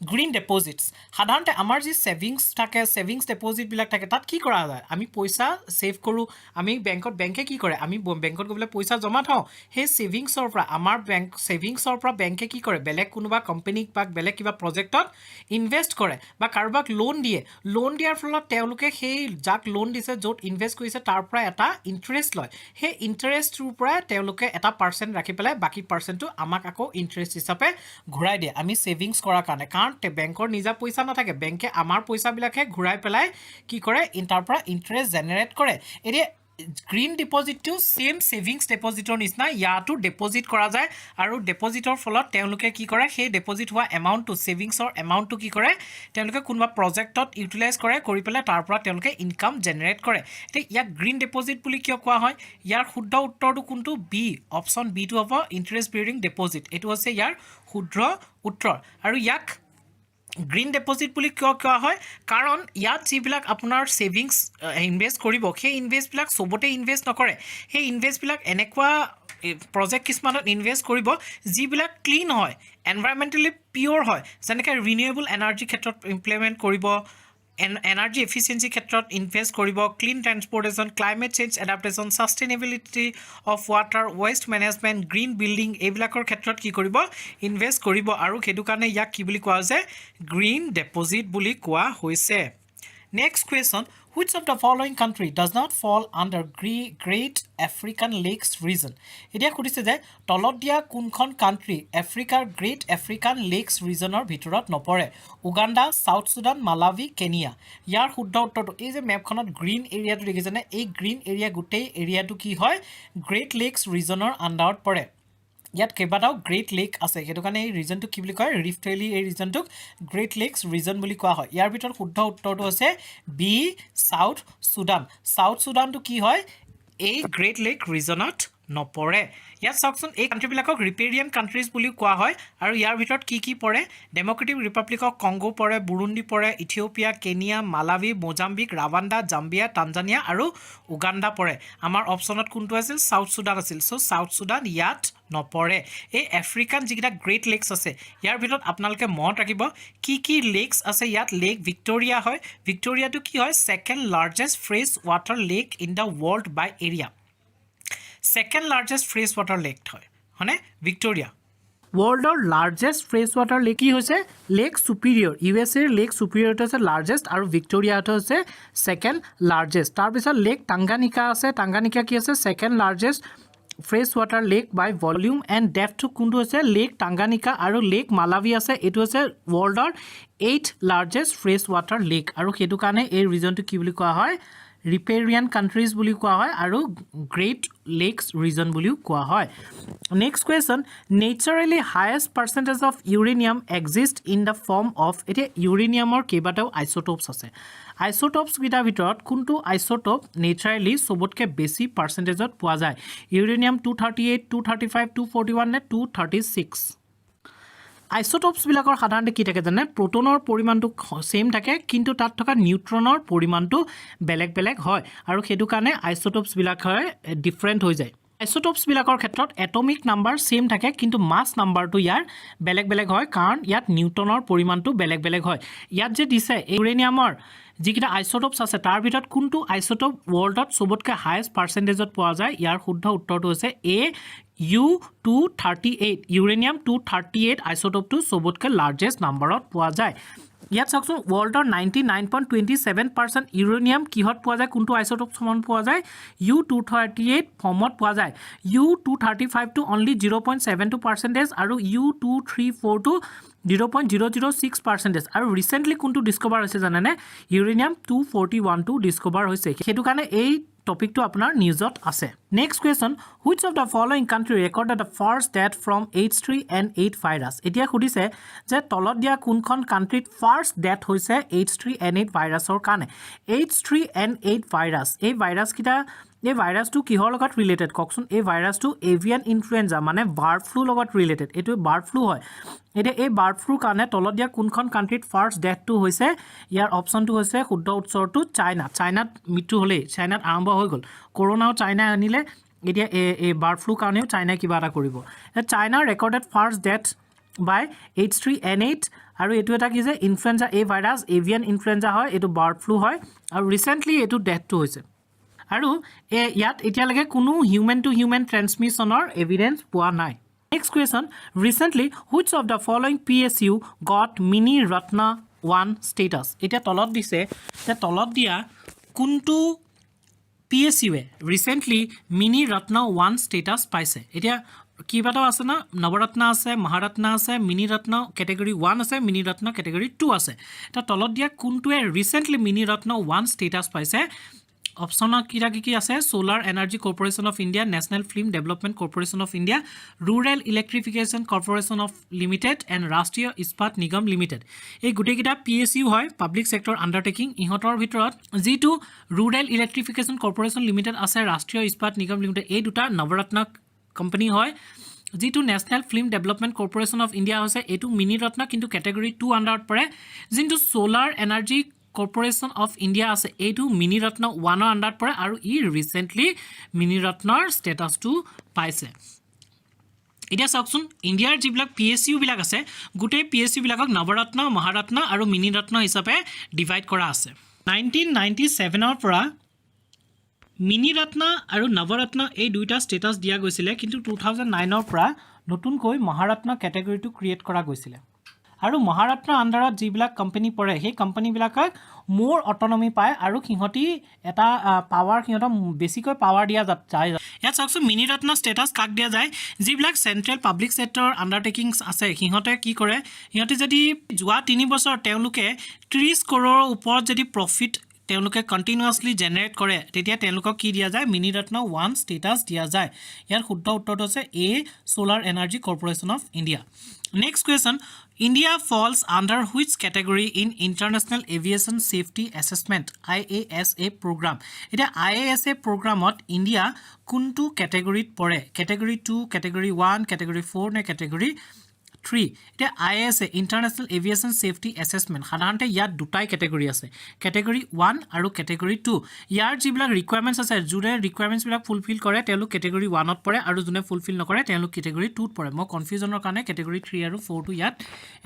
green ডেপোজিটছ সাধাৰণতে আমাৰ যি সেভিংছ থাকে সেভিংছ ডেপোজিটবিলাক থাকে তাত কি কৰা যায় আমি পইচা সেভ কৰোঁ আমি বেংকে কি কৰে আমি বেংকত গ'লে পইচা জমা থওঁ সেই সেভিংছৰ পৰা আমাৰ সেভিংছৰ পৰা বেংকে কি কৰে বেলেগ কোনোবা কোম্পানীক বা বেলেগ কিবা প্ৰজেক্টত ইনভেষ্ট কৰে বা কাৰোবাক লোন দিয়াৰ ফলত তেওঁলোকে সেই যাক লোন দিছে য'ত ইনভেষ্ট কৰিছে তাৰ পৰা এটা ইণ্টাৰেষ্ট লয় সেই ইণ্টাৰেষ্টটোৰ পৰা তেওঁলোকে এটা পাৰ্চেণ্ট ৰাখি পেলাই বাকী পাৰ্চেণ্টটো আমাক আকৌ ইণ্টাৰেষ্ট হিচাপে ঘূৰাই দিয়ে আমি সেভিংছ কৰাৰ কাৰণে কাৰণ বেংকৰ নিজা পইচা নাথাকে বেংকে আমাৰ পইচাবিলাকহে ঘূৰাই পেলাই কি কৰে তাৰ পৰা ইণ্টাৰেষ্ট জেনেৰেট কৰে এতিয়া গ্ৰীণ ডিপজিটটো সেম সেভিংছ ডিপজিটৰ নিচিনা ইয়াতো ডিপজিট কৰা যায় আৰু ডিপজিটৰ ফলত তেওঁলোকে কি কৰে সেই ডিপজিট হোৱা এমাউণ্টটো সেভিংছৰ এমাউণ্টটো কি কৰে তেওঁলোকে কোনোবা প্ৰজেক্টত ইউটিলাইজ কৰে কৰি পেলাই তাৰ পৰা তেওঁলোকে ইনকাম জেনেৰেট কৰে এতিয়া ইয়াক গ্ৰীণ ডিপজিট বুলি কিয় কোৱা হয় ইয়াৰ শুদ্ধ উত্তৰটো কোনটো বি অপশ্যন বিটো হ'ব ইণ্টাৰেষ্ট বিয়াৰিং ডিপজিট এইটো হৈছে ইয়াৰ শুদ্ধ উত্তৰ আৰু ইয়াক গ্ৰীণ ডিপজিট বুলি কিয় কোৱা হয় কাৰণ ইয়াত যিবিলাক আপোনাৰ সেভিংছ ইনভেষ্ট কৰিব সেই ইনভেষ্টবিলাক চবতে ইনভেষ্ট নকৰে সেই ইনভেষ্টবিলাক এনেকুৱা প্ৰজেক্ট কিছুমানত ইনভেষ্ট কৰিব যিবিলাক ক্লিন হয় এনভাইৰনমেণ্টেলি পিয়'ৰ হয় যেনেকৈ ৰিনিউৱেবল এনাৰ্জি ক্ষেত্ৰত ইমপ্লিমেণ্ট কৰিব এনাৰ্জি এফিচিয়েঞ্চি ক্ষেত্ৰত ইনভেষ্ট কৰিব clean transportation climate change adaptation sustainability of water waste management green building এইবিলাকৰ ক্ষেত্ৰত কি কৰিব ইনভেষ্ট কৰিব আৰু সেইটো কাৰণে ইয়াক কি বুলি কোৱা হৈছে গ্ৰীণ ডিপজিট বুলি কোৱা হৈছে next question which of the following country does not fall under Great African Lakes region এতিয়া খুদিছে যে তলত দিয়া কোনখন কান্ট্ৰি আফ্ৰিকাৰ গ্ৰেট আফ্ৰিকান লেকস ৰিজনৰ ভিতৰত নপৰে Uganda South Sudan Malawi Kenya ইয়াৰ শুদ্ধ উত্তৰটো এই যে মেপখনত গ্ৰীণ এৰিয়াটো দেখিছেনে এই গ্ৰীণ এৰিয়া গোটেই এৰিয়াটো কি হয় গ্ৰেট লেকস ৰিজনৰ আন্ডাৰত পৰে ইয়াত কেইবাটাও গ্ৰেট লেক আছে সেইটো কাৰণে এই ৰিজনটো কি বুলি কয় ৰিফ্ট ভেলি এই ৰিজনটোক গ্ৰেট লেকস ৰিজন বুলি কোৱা হয় ইয়াৰ ভিতৰত শুদ্ধ উত্তৰটো হৈছে বি সাউথ সুদানটো কি হয় এই গ্ৰেট লেক ৰিজনত নপৰে ইয়াত চাওকচোন এই কাণ্ট্ৰিবিলাকক ৰিপেৰিয়ান কাণ্ট্ৰিজ বুলি কোৱা হয় আৰু ইয়াৰ ভিতৰত কি পৰে ডেমক্ৰেটিক ৰিপাব্লিক অফ কংগো পৰে বুৰুণ্ডি পৰে Ethiopia Kenya Malawi Mozambique Rwanda Zambia Tanzania আৰু উগাণ্ডা পৰে আমাৰ অপশ্যনত কোনটো আছিল সাউথ সুদান আছিল চ' সাউথ সুদান ইয়াত নপৰে এই আফ্ৰিকান যিকেইটা গ্ৰেট লেকস আছে ইয়াৰ ভিতৰত আপোনালোকে মনত ৰাখিব কি লেকস আছে ইয়াত লেক ভিক্টৰিয়া হয় ভিক্টৰিয়াটো কি হয় second largest fresh water lake in the world by area second largest fresh water lake হয় হয়নে ভিক্টৰিয়া ৱৰ্ল্ডৰ লাৰ্জেষ্ট ফ্ৰেছ ৱাটাৰ লেক কি হৈছে লেক ছুপিৰিয়ৰ USA লেক ছুপিৰিয়ৰটো হৈছে লাৰ্জেষ্ট আৰু ভিক্টৰিয়াটো হৈছে ছেকেণ্ড লাৰ্জেষ্ট তাৰপিছত লেক টাংগানিকা আছে টাংগানিকা কি আছে second largest fresh water lake by volume and ডেপথটো কোনটো হৈছে লেক টাংগানিকা আৰু লেক মালাৱি আছে এইটো হৈছে ৱৰ্ল্ডৰ 8th largest fresh water lake আৰু সেইটো কাৰণে এই ৰিজনটো কি বুলি কোৱা হয় ৰিপেৰিয়ান কাণ্ট্ৰিজ বুলি কোৱা হয় আৰু গ্ৰেট লেকস ৰিজন বুলিও কোৱা হয় next question naturally highest percentage of uranium exist in the form of এতিয়া ইউৰেনিয়ামৰ কেইবাটাও আইচোটপছ আছে আইচোটপছকেইটাৰ ভিতৰত কোনটো আইচোটপ নেচাৰেলি চবতকৈ বেছি পাৰ্চেণ্টেজত পোৱা যায় ইউৰেনিয়াম 238 235 241 নে 236 আইচোটপছবিলাকৰ সাধাৰণতে কি থাকে জানে প্ৰটনৰ পৰিমাণটো সেম থাকে কিন্তু তাত থকা নিউট্ৰনৰ পৰিমাণটো বেলেগ বেলেগ হয় আৰু সেইটো কাৰণে আইচোটপছবিলাক হয় ডিফাৰেণ্ট হৈ যায় আইচোটপছবিলাকৰ ক্ষেত্ৰত এটমিক নাম্বাৰ সেম থাকে কিন্তু মাছ নাম্বাৰটো ইয়াৰ বেলেগ বেলেগ হয় কাৰণ ইয়াত নিউটনৰ পৰিমাণটো বেলেগ বেলেগ হয় ইয়াত যে দিছে ইউৰেনিয়ামৰ যিকেইটা আইচোটপছ আছে তাৰ ভিতৰত কোনটো আইচোটপ ৱৰ্ল্ডত চবতকৈ হায়েষ্ট পাৰ্চেণ্টেজত পোৱা যায় ইয়াৰ শুদ্ধ উত্তৰটো হৈছে U238 ইউৰেনিয়াম 238 আইচোটপটো চবতকৈ লাৰ্জেষ্ট নাম্বাৰত পোৱা যায় ইয়াত চাওকচোন ৱৰ্ল্ডৰ 99.27% ইউৰেনিয়াম কিহত পোৱা যায় কোনটো আইচোটপ ফৰ্মত পোৱা যায় U238 ফৰ্মত পোৱা যায় U235 টো অনলি 0.72% আৰু U234 টো 0.006% আৰু ৰিসেন্টলি কোনটো ডিসকভাৰ হৈছে জানেনে ইউৰেনিয়াম 241 টো ডিসকভাৰ হৈছে সেইটো কাৰণে এই টপিকটো আপোনাৰ নিউজত আছে next question which of the following country recorded the first death from H3N8 virus এতিয়া খুদিছে যে তলত দিয়া কোনখন কাণ্ট্ৰিত ফাৰ্ষ্ট ডেথ হৈছে H3N8 ভাইৰাছৰ কাৰণে H3N8 ভাইৰাছ এই ভাইৰাছটো কিহৰ লগত ৰিলেটেড কওকচোন এই ভাইৰাছটো এভিয়ান ইনফ্লুৱেঞ্জা মানে বাৰ্ড ফ্লু লগত ৰিলেটেড এইটো বাৰ্ড ফ্লু হয় এতিয়া এই বাৰ্ড ফ্লুৰ কাৰণে তলত দিয়া কোনখন কাণ্ট্ৰিত ফাৰ্ষ্ট ডেথটো হৈছে ইয়াৰ অপশ্যনটো হৈছে শুদ্ধ উত্তৰটো চাইনাত মৃত্যু হ'লেই চাইনাত আৰম্ভ হৈ গ'ল কৰোনাও চাইনাই আনিলে এতিয়া এই বাৰ্ড ফ্লুৰ কাৰণেও চাইনাই কিবা এটা কৰিব চাইনাৰ ৰেকৰ্ডেড ফাৰ্ষ্ট ডেথ বাই H3N8 আৰু এইটো এটা কি যে ইনফ্লুৱেঞ্জা এই ভাইৰাছ এভিয়ান ইনফ্লুৱেঞ্জা হয় এইটো বাৰ্ড ফ্লু হয় আৰু ৰিচেণ্টলি এইটো ডেথটো হৈছে আৰু ইয়াত এতিয়ালৈকে কোনো হিউমেন টু হিউমেন ট্ৰেন্সমিশ্যনৰ এভিডেন্স পোৱা নাই next question recently which of the following PSU got mini Ratna 1 status এতিয়া তলত দিছে যে তলত দিয়া কোনটো PSU ৰিচেণ্টলি মিনি ৰত্ন 1 ষ্টেটাছ পাইছে এতিয়া কি বাটো আছে না নৱৰত্ন আছে মহাৰত্ন আছে মিনি ৰত্ন কেটেগৰী 1 আছে মিনি ৰত্ন কেটেগৰী 2 আছে এটা তলত দিয়া কোনটোৱে ৰিসেন্টলি মিনি ৰত্ন 1 ষ্টেটাছ পাইছে অপশন কি আছে solar energy corporation of India national film development corporation of India rural electrification corporation of limited and ৰাষ্ট্ৰীয় ইস্পাত নিগম লিমিটেড এই গোটেইকেইটা PSU হয় পাব্লিক সেক্টৰ আণ্ডাৰটেকিং ইহঁতৰ ভিতৰত যিটো ৰুৰেল ইলেক্ট্ৰিফিকেশ্যন কৰ্পোৰেচন লিমিটেড আছে ৰাষ্ট্ৰীয় ইস্পাত নিগম লিমিটেড এই দুটা নৱৰত্ন কোম্পানী হয় যিটো national film development corporation of India হৈছে এইটো মিনি ৰত্ন কিন্তু কেটেগৰী 2 আণ্ডাৰত পৰে যিটো solar energy corporation of India আছে এইটো মিনি ৰত্ন 1 আণ্ডাৰত পৰে আৰু ই ৰিসেন্টলি মিনি ৰত্নৰ ষ্টেটাছটো পাইছে এতিয়া চাওকচোন ইণ্ডিয়াৰ যিবিলাক PSU বিলাক আছে গোটেই PSU বিলাকক নৱৰত্ন মহাৰত্ন আৰু মিনি ৰত্ন হিচাপে ডিভাইড কৰা আছে 1997 ৰ পৰা মিনি ৰত্ন আৰু নৱৰত্ন এই দুইটা ষ্টেটাছ দিয়া গৈছিলে কিন্তু 2009 ৰ পৰা নতুনকৈ মহাৰত্ন কেটেগৰীটো ক্ৰিয়েট কৰা গৈছিলে আৰু মহাৰত্ন আণ্ডাৰত যিবিলাক কোম্পানী পৰে সেই কোম্পানীবিলাকক মোৰ অটনমি পায় আৰু সিহঁতি এটা পাৱাৰ সিহঁতক বেছিকৈ পাৱাৰ দিয়া যায় ইয়াত চাওকচোন মিনি ৰত্ন ষ্টেটাছ কাক দিয়া যায় যিবিলাক চেণ্ট্ৰেল পাব্লিক ছেক্টৰ আণ্ডাৰটেকিংছ আছে সিহঁতে কি কৰে সিহঁতে যদি যোৱা 3 বছৰ তেওঁলোকে 30 কৰোৰৰ ওপৰত যদি প্ৰফিট তেওঁলোকে কন্টিনিউয়াছলি জেনাৰেট কৰে তেতিয়া তেওঁলোকক কি দিয়া যায় মিনি ৰত্ন 1 ষ্টেটাছ দিয়া যায় ইয়াৰ শুদ্ধ উত্তৰটো আছে A solar energy corporation of India next question India falls under which category in International Aviation Safety Assessment IASA program? Ita IASA programot India kuntu category pore? Category 2, category 1, category 4 ne category 3. Ita IASA International Aviation Safety Assessment. Sadarante yat dutai category ase. Category 1 aru category 2. Yar jiblak requirements ase jure requirements bilak fulfill kore telu category 1 ot pore aru june fulfill nokore telu category 2 ot pore. Mo confusion or kane category 3 aru 4 to yat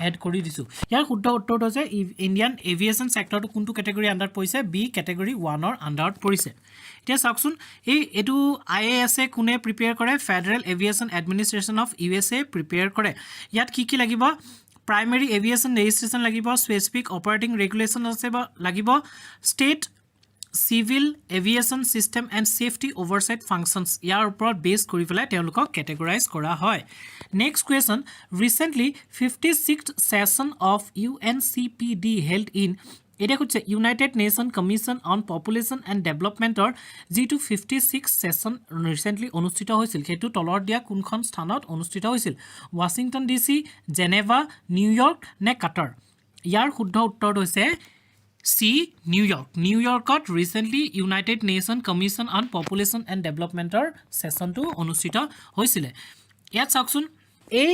add kori disu. Yar শুদ্ধ উত্তৰটো আছে Indian aviation সেক্টৰটো কোনটো category under পৰিছে B category 1 ৰ আণ্ডাৰত পৰিছে এতিয়া চাওকচোন এইটো IASA কোনে প্ৰিপেয়াৰ কৰে federal aviation administration of USA prepare কৰে ইয়াত কি লাগিব প্ৰাইমেৰী এভিয়েশ্যন ৰেজিষ্ট্ৰেশ্যন লাগিব স্পেচিফিক অপাৰেটিং ৰেগুলেশ্যন আছে লাগিব state Civil Aviation System and Safety Oversight Functions ইয়াৰ ওপৰত বেছ কৰি পেলাই তেওঁলোকক কেটেগৰাইজ কৰা হয় next question recently 56th session of UNCPD held in এটা কৈছে United Nation commission on population and ডেভেলপমেণ্টৰ যিটো 56 সেশ্যন ৰিসেন্টলি অনুষ্ঠিত হৈছিল সেইটো তলৰ দিয়া কোনখন স্থানত অনুষ্ঠিত হৈছিল ৱাশ্বিংটন DC জেনেভা নিউয়ৰ্ক নে কাটাৰ ইয়াৰ শুদ্ধ উত্তৰ হৈছে C নিউয়ৰ্কত recently United Nation commission on population and ডেভেলপমেণ্টৰ সেশ্যনটো অনুষ্ঠিত হৈছিলে ইয়াত চাওকচোন এই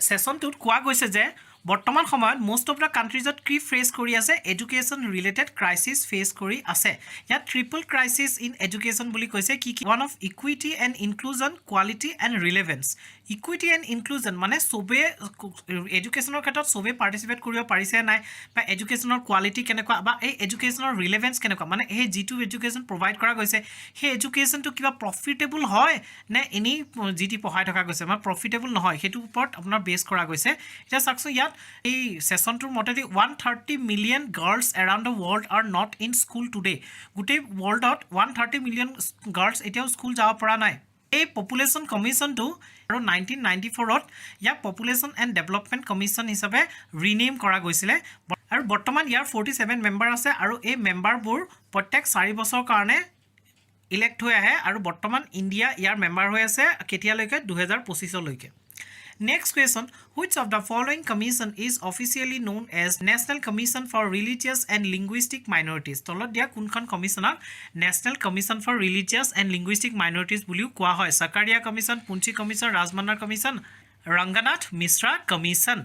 সেশ্যনটোত কোৱা গৈছে যে বৰ্তমান সময়ত মোষ্ট অফ দ্য কাণ্ট্ৰিজত কি ফেচ কৰি আছে এডুকেশ্যন ৰিলেটেড ক্ৰাইচিছ ফেচ কৰি আছে ইয়াত ট্ৰিপল ক্ৰাইচিছ ইন এডুকেশ্যন বুলি কৈছে কি one of equity and inclusion quality and relevance equity and inclusion মানে চবে এডুকেশ্যনৰ ক্ষেত্ৰত চবে পাৰ্টিচিপেট কৰিব পাৰিছে নাই বা এডুকেশ্যনৰ কোৱালিটি কেনেকুৱা বা এই এডুকেশ্যনৰ ৰিলেভেন্স কেনেকুৱা মানে এই যিটো এডুকেশ্যন প্ৰভাইড কৰা গৈছে সেই এডুকেশ্যনটো কিবা প্ৰফিটেবল হয় নে এনেই যিটি পঢ়াই থকা গৈছে মানে প্ৰফিটেবল নহয় সেইটো ওপৰত আপোনাৰ বেছ কৰা গৈছে এতিয়া চাওকচোন ইয়াত এই সেশ্যনটোৰ মতেদি 130 million girls around the world are not in school today গোটেই ৱৰ্ল্ডত 130 মিলিয়ন গাৰ্লছ এতিয়াও স্কুল যাব পৰা নাই এই পপুলেশ্যন কমিশ্যনটো আৰু 1994ত ইয়াক পপুলেশ্যন এণ্ড ডেভেলপমেণ্ট কমিশ্যন হিচাপে ৰিনেম কৰা গৈছিলে আৰু বৰ্তমান ইয়াৰ 47 মেম্বাৰ আছে আৰু এই মেম্বাৰবোৰ প্ৰত্যেক 4 বছৰৰ কাৰণে ইলেক্ট হৈ আহে আৰু বৰ্তমান ইণ্ডিয়া ইয়াৰ মেম্বাৰ হৈ আছে কেতিয়ালৈকে 2025 লৈকে Next question, which of the following commission is officially known as National Commission for Religious and Linguistic Minorities? তলত দিয়া কোনখন কমিশনক National Commission for Religious and Linguistic Minorities বুলিও কোৱা হয় Sarkaria commission Punchhi commission Rajamannar commission Ranganath Mishra commission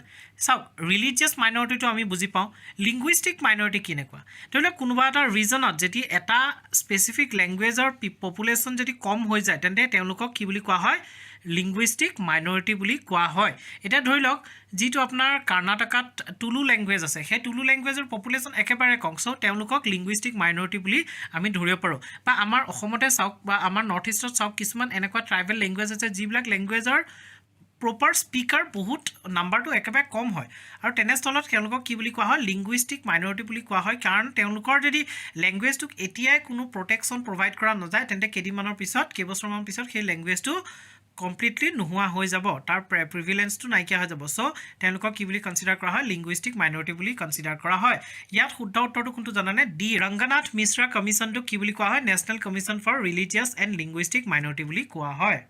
চাওক ৰিলিজিয়াছ মাইনৰিটিটো আমি বুজি পাওঁ লিংগুইষ্টিক মাইনৰিটি কেনেকুৱা ধৰি লওক কোনোবা এটা ৰিজনত যদি এটা স্পেচিফিক লেংগুৱেজৰ পপুলেশ্যন যদি কম হৈ যায় তেন্তে তেওঁলোকক কি বুলি কোৱা হয় লিংগুইষ্টিক মাইনৰিটি বুলি কোৱা হয় এটা ধৰি লওক যিটো আপোনাৰ কৰ্ণাটকাত টুলু লেংগুৱেজ আছে সেই টুলু লেংগুৱেজৰ পপুলেশ্যন একেবাৰে কম সো তেওঁলোকক লিংগুইষ্টিক মাইনৰিটি বুলি আমি ধৰিব পাৰোঁ বা আমাৰ অসমতে চাওক বা আমাৰ নৰ্থ ইষ্টত চাওক কিছুমান এনেকুৱা ট্ৰাইবেল লেংগুৱেজ আছে যিবিলাক লেংগুৱেজৰ proper speaker বহুত নাম্বাৰটো একেবাৰে কম হয় আৰু তেনেস্থলত তেওঁলোকক কি বুলি কোৱা হয় লিংগুইষ্টিক মাইনৰিটি বুলি কোৱা হয় কাৰণ তেওঁলোকৰ যদি লেংগুৱেজটোক এতিয়াই কোনো প্ৰটেকশ্যন প্ৰভাইড কৰা নযায় তেন্তে কেইদিনমানৰ পিছত কেইবছৰমান পিছত সেই লেংগুৱেজটো কমপ্লিটলি নোহোৱা হৈ যাব তাৰ প্ৰিভিলেন্সটো নাইকিয়া হৈ যাব সো তেওঁলোকক কি বুলি কনসিডাৰ কৰা হয় লিংগুইষ্টিক মাইনৰিটি বুলি কনসিডাৰ কৰা হয় ইয়াত শুদ্ধ উত্তৰটো কোনটো জানানে ডি ৰংগনাথ মিশ্ৰা কমিশনটো কি বুলি কোৱা হয় national commission for religious and linguistic minority বুলি কোৱা হয়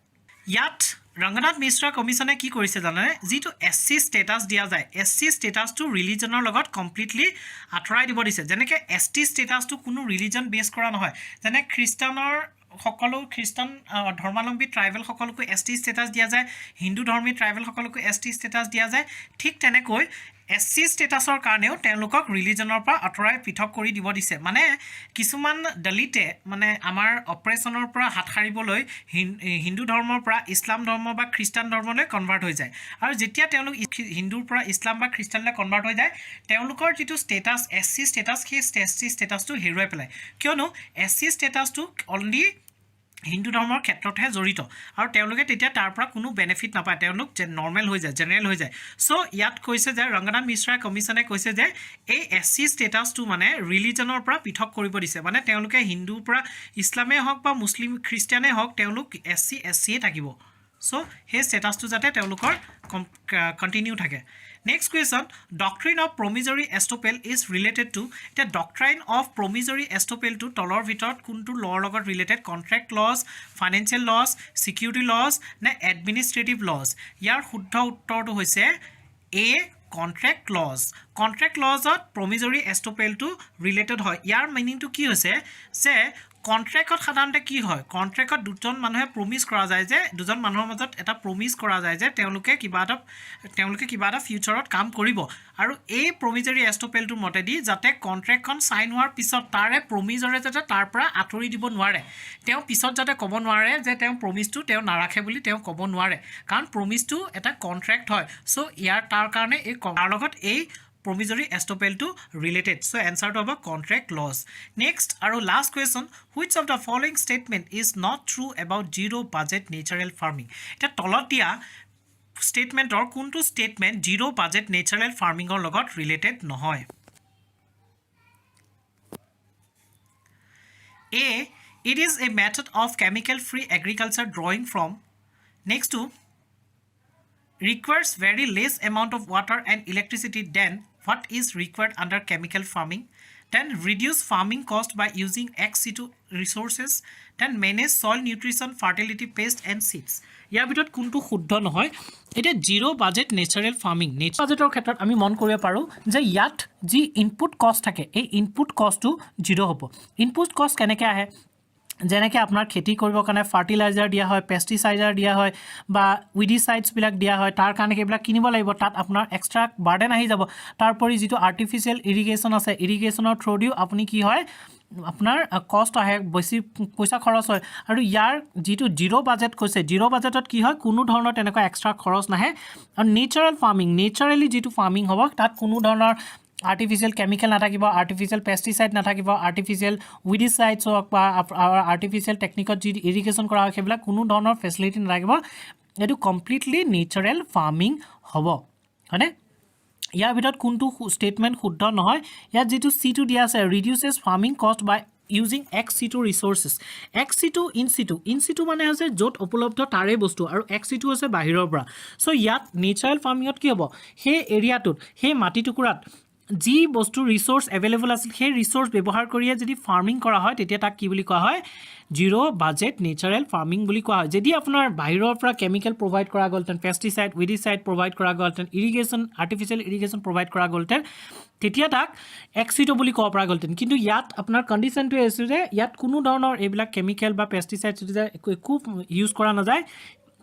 ইয়াত ৰংগনাথ মিশ্ৰা কমিশনে কি কৰিছে জানানে যিটো এসসি ষ্টেটাস দিয়া যায় এসসি ষ্টেটাসটো ৰিলিজনৰ লগত কমপ্লিটলি আঁতৰাই দিব দিছে যেনেকৈ এসটি ষ্টেটাসটো কোনো ৰিলিজন বেছ কৰা নহয় যেনে খ্ৰীষ্টানৰ সকলো খ্ৰীষ্টান ধৰ্মাৱলম্বী ট্ৰাইবেল সকলকো এসটি ষ্টেটাস দিয়া যায় হিন্দু ধৰ্মী ট্ৰাইবেল সকলকো এসটি ষ্টেটাস দিয়া যায় ঠিক তেনেকৈ এসসি ষ্টেটাসৰ কাৰণেও তেওঁলোকক ৰিলিজনৰ পৰা আঁতৰাই পৃথক কৰি দিব দিছে মানে কিছুমান দলিতে মানে আমাৰ অপাৰেচনৰ পৰা হাত সাৰিবলৈ হিন্দু ধৰ্মৰ পৰা ইছলাম ধৰ্ম বা খ্ৰীষ্টান ধৰ্মলৈ কনভাৰ্ট হৈ যায় আৰু যেতিয়া তেওঁলোক হিন্দুৰ পৰা ইছলাম বা খ্ৰীষ্টানলৈ কনভাৰ্ট হৈ যায় তেওঁলোকৰ যিটো ষ্টেটাস এসসি ষ্টেটাস সেই এসসি ষ্টেটাসটো হেৰুৱাই পেলায় কিয়নো এসসি ষ্টেটাসটো অনলি হিন্দু ধৰ্মৰ ক্ষেত্ৰতহে জড়িত আৰু তেওঁলোকে তেতিয়া তাৰ পৰা কোনো বেনিফিট নাপায় তেওঁলোক নৰ্মেল হৈ যায় জেনেৰেল হৈ যায় সো ইয়াত কৈছে যে ৰংগনাথ মিশ্ৰা কমিশনে কৈছে যে এই এসসি ষ্টেটাসটো মানে ৰিলিজনৰ পৰা পৃথক কৰিব দিছে মানে তেওঁলোকে হিন্দুৰ পৰা ইছলামে হওক বা মুছলিম খ্ৰীষ্টিয়ানে হওক তেওঁলোক এসসিয়ে থাকিব সো সেই ষ্টেটাসটো যাতে তেওঁলোকৰ কণ্টিনিউ থাকে Next question, doctrine of promissory estoppel is related to the doctrine of promissory estoppel to তলৰ ভিতৰত কোনটো law লগত related contract laws, financial laws, security laws নে administrative laws ইয়াৰ শুদ্ধ উত্তৰটো হৈছে A contract laws to promissory estoppel to related হয় ইয়াৰ মিনিংটো কি হৈছে যে কন্ট্ৰেক্টত সাধাৰণতে কি হয় কন্ট্ৰেক্টত দুজন মানুহে প্ৰমিস কৰা যায় যে দুজন মানুহৰ মাজত এটা প্ৰমিস কৰা যায় যে তেওঁলোকে কিবা এটা ফিউচাৰত কাম কৰিব আৰু এই প্ৰমিজৰি এষ্টপেলটোৰ মতেদি যাতে কন্ট্ৰেক্টখন সাইন হোৱাৰ পিছত তাৰে প্ৰমিজৰে যাতে তাৰ পৰা আঁতৰি দিব নোৱাৰে তেওঁ পিছত যাতে ক'ব নোৱাৰে যে তেওঁ প্ৰমিসটো তেওঁ নাৰাখে বুলি তেওঁ ক'ব নোৱাৰে কাৰণ প্ৰমিসটো এটা কন্ট্ৰেক্ট হয় সো ইয়াৰ তাৰ কাৰণে এই তাৰ লগত এই promissory estoppel to related so answer to our contract laws next our last question which of the following statement is not true about zero budget natural farming eta tolot dia statement or kuntu statement zero budget natural farming or logot related nohoy A it is a method of chemical free agriculture drawing from next to requires very less amount of water and electricity than what is required under chemical farming then reduce farming cost by using ex situ resources then manage soil nutrition fertility pest and seeds ইয়াৰ ভিতৰত কোনটো শুদ্ধ নহয় এটা zero budget natural farming nature বাজেটৰ ক্ষেত্ৰত আমি মন কৰিব পাৰো যে ইয়াত যি ইনপুট কষ্ট থাকে এই ইনপুট কষ্টটো জিৰো হ'ব ইনপুট কষ্ট কেনেকৈ আহে যেনেকৈ আপোনাৰ খেতি কৰিবৰ কাৰণে ফাৰ্টিলাইজাৰ দিয়া হয় পেষ্টিচাইডাৰ দিয়া হয় বা উইডিচাইডছবিলাক দিয়া হয় তাৰ কাৰণে সেইবিলাক কিনিব লাগিব তাত আপোনাৰ এক্সট্ৰা বাৰ্ডেন আহি যাব তাৰোপৰি যিটো আৰ্টিফিচিয়েল ইৰিগেশ্যন আছে ইৰিগেশ্যনৰ থ্ৰুদিও আপুনি কি হয় আপোনাৰ কষ্ট আহে বেছি পইচা খৰচ হয় আৰু ইয়াৰ যিটো জিৰো বাজেট কৈছে জিৰো বাজেটত কি হয় কোনো ধৰণৰ তেনেকুৱা এক্সট্ৰা খৰচ নাহে আৰু নেচাৰেল ফাৰ্মিং নেচাৰেলি যিটো ফাৰ্মিং হ'ব তাত কোনো ধৰণৰ artificial chemical নাথাকিব artificial pesticide নাথাকিব artificial weedicides হওক বা artificial technique যি irrigation কৰা হয় সেইবিলাক কোনো ধৰণৰ ফেচিলিটি নাথাকিব এটো কমপ্লিটলি নেচাৰেল ফাৰ্মিং হ'ব হয়নে ইয়াৰ ভিতৰত কোনটো ষ্টেটমেন্ট শুদ্ধ নহয় ইয়াত যেটো C2 দিয়া আছে reduces farming cost by using ex situ resources ex situ in situ মানে আছে যত উপলব্ধ তাৰে বস্তু আৰু ex situ আছে বাহিৰৰ পৰা সো ইয়াত নেচাৰেল ফাৰ্মিংত কি হ'ব হে এৰিয়াটোত হে মাটি টুকুৰাত যি বস্তু ৰিসোৰ্স अवेलेबल আছিল সেই ৰিসোৰ্স ব্যৱহাৰ কৰিয়ে যদি ফাৰ্মিং কৰা হয় তেতিয়া তাক কি বুলি কোৱা হয় জিৰো বাজেট নেচাৰেল ফাৰ্মিং বুলি কোৱা হয় যদি আপোনাৰ বাহিৰৰ পৰা কেমিক্যাল প্ৰভাইড কৰা গলতেন পেষ্টিসাইড উইডিসাইড প্ৰভাইড কৰা গলতেন ইৰিগেশ্যন আৰ্টিফিচিয়েল ইৰিগেশ্যন প্ৰভাইড কৰা গলতেন তেতিয়া তাক এক্সিটো বুলি কোৱা পৰা গলতেন কিন্তু ইয়াত আপোনাৰ কন্ডিশনটো আছে যে ইয়াত কোনো ধৰণৰ এইবিলাক কেমিক্যাল বা পেষ্টিসাইড একো ইউজ কৰা নাযায়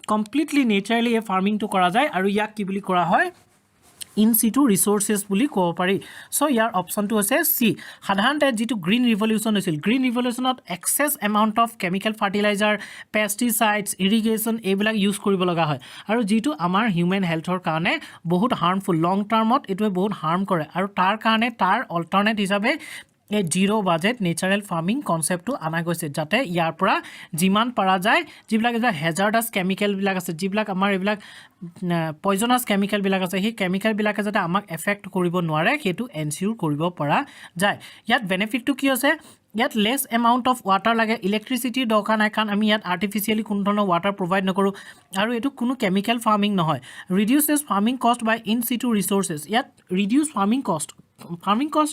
কমপ্লিটলি নেচাৰেলি এই ফাৰ্মিংটো কৰা যায় আৰু ইয়াক কি বুলি কৰা হয় in situ resources বুলি ক'ব পাৰি সো ইয়াৰ অপচনটো আছে সি সাধাৰণতে যেটো গ্ৰীন ৰিভলিউচন হৈছিল গ্ৰীন ৰিভলিউচনত excess amount of chemical fertiliser pesticides irrigation এইবিলাক ইউজ কৰিব লগা হয় আৰু যেটো আমাৰ হিউম্যান হেলথৰ কাৰণে বহুত হাৰ্মফুল লং টাৰ্মত এটোৱে বহুত হাৰ্ম কৰে আৰু তাৰ কাৰণে তাৰ অল্টাৰনেট হিচাপে এই জিৰো বাজেট নেচাৰেল ফাৰ্মিং কনসেপ্টটো আনা গৈছে যাতে ইয়াৰ পৰা জিমান পাৰা যায় যিবিলাক এটা হেজাৰ্ডাস কেমিক্যাল বিলাক আছে যিবিলাক আমাৰ এইবিলাক পয়জনাস কেমিক্যাল বিলাক আছে সেই কেমিক্যাল বিলাকে যাতে আমাক এফেক্ট কৰিব নোৱাৰে হেতু এনচিউৰ কৰিব পৰা যায় ইয়াত বেনিফিটটো কি আছে ইয়াত লেছ এমাউণ্ট অফ ৱাটাৰ লাগে ইলেক্ট্ৰিচিটিৰ দৰকাৰ নাই কাৰণ আমি ইয়াত আৰ্টিফিচিয়েলি কোনো ধৰণৰ ৱাটাৰ প্ৰভাইড নকৰোঁ আৰু এইটো কোনো কেমিকেল ফাৰ্মিং নহয় ৰিডিউচেছ ফাৰ্মিং কষ্ট বাই ইন চিটু ৰিচোৰ্চেছ ইয়াত ৰিডিউচ ফাৰ্মিং কষ্ট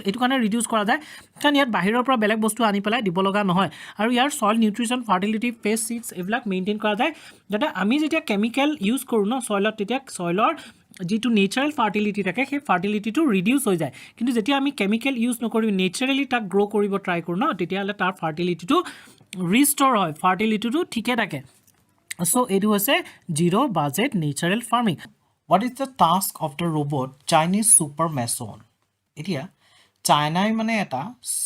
এইটো কাৰণে ৰিডিউচ কৰা যায় কাৰণ ইয়াত বাহিৰৰ পৰা বেলেগ বস্তু আনি পেলাই দিব লগা নহয় আৰু ইয়াৰ soil nutrition fertility pest seeds এইবিলাক মেইনটেইন কৰা যায় যাতে আমি যেতিয়া কেমিকেল ইউজ কৰোঁ ন ছইলত তেতিয়া ছইলৰ যিটো নেচাৰেল ফাৰ্টিলিটি থাকে সেই ফাৰ্টিলিটিটো ৰিডিউচ হৈ যায় কিন্তু যেতিয়া আমি কেমিকেল ইউজ নকৰি নেচাৰেলি তাক গ্ৰ' কৰিব ট্ৰাই কৰোঁ ন তেতিয়াহ'লে তাৰ ফাৰ্টিলিটিটো ৰিষ্ট'ৰ হয় ফাৰ্টিলিটিটো ঠিকে থাকে চ' এইটো হৈছে zero' budget natural farming what is the task of the robot Chinese super মেছন এতিয়া চাইনাই মানে এটা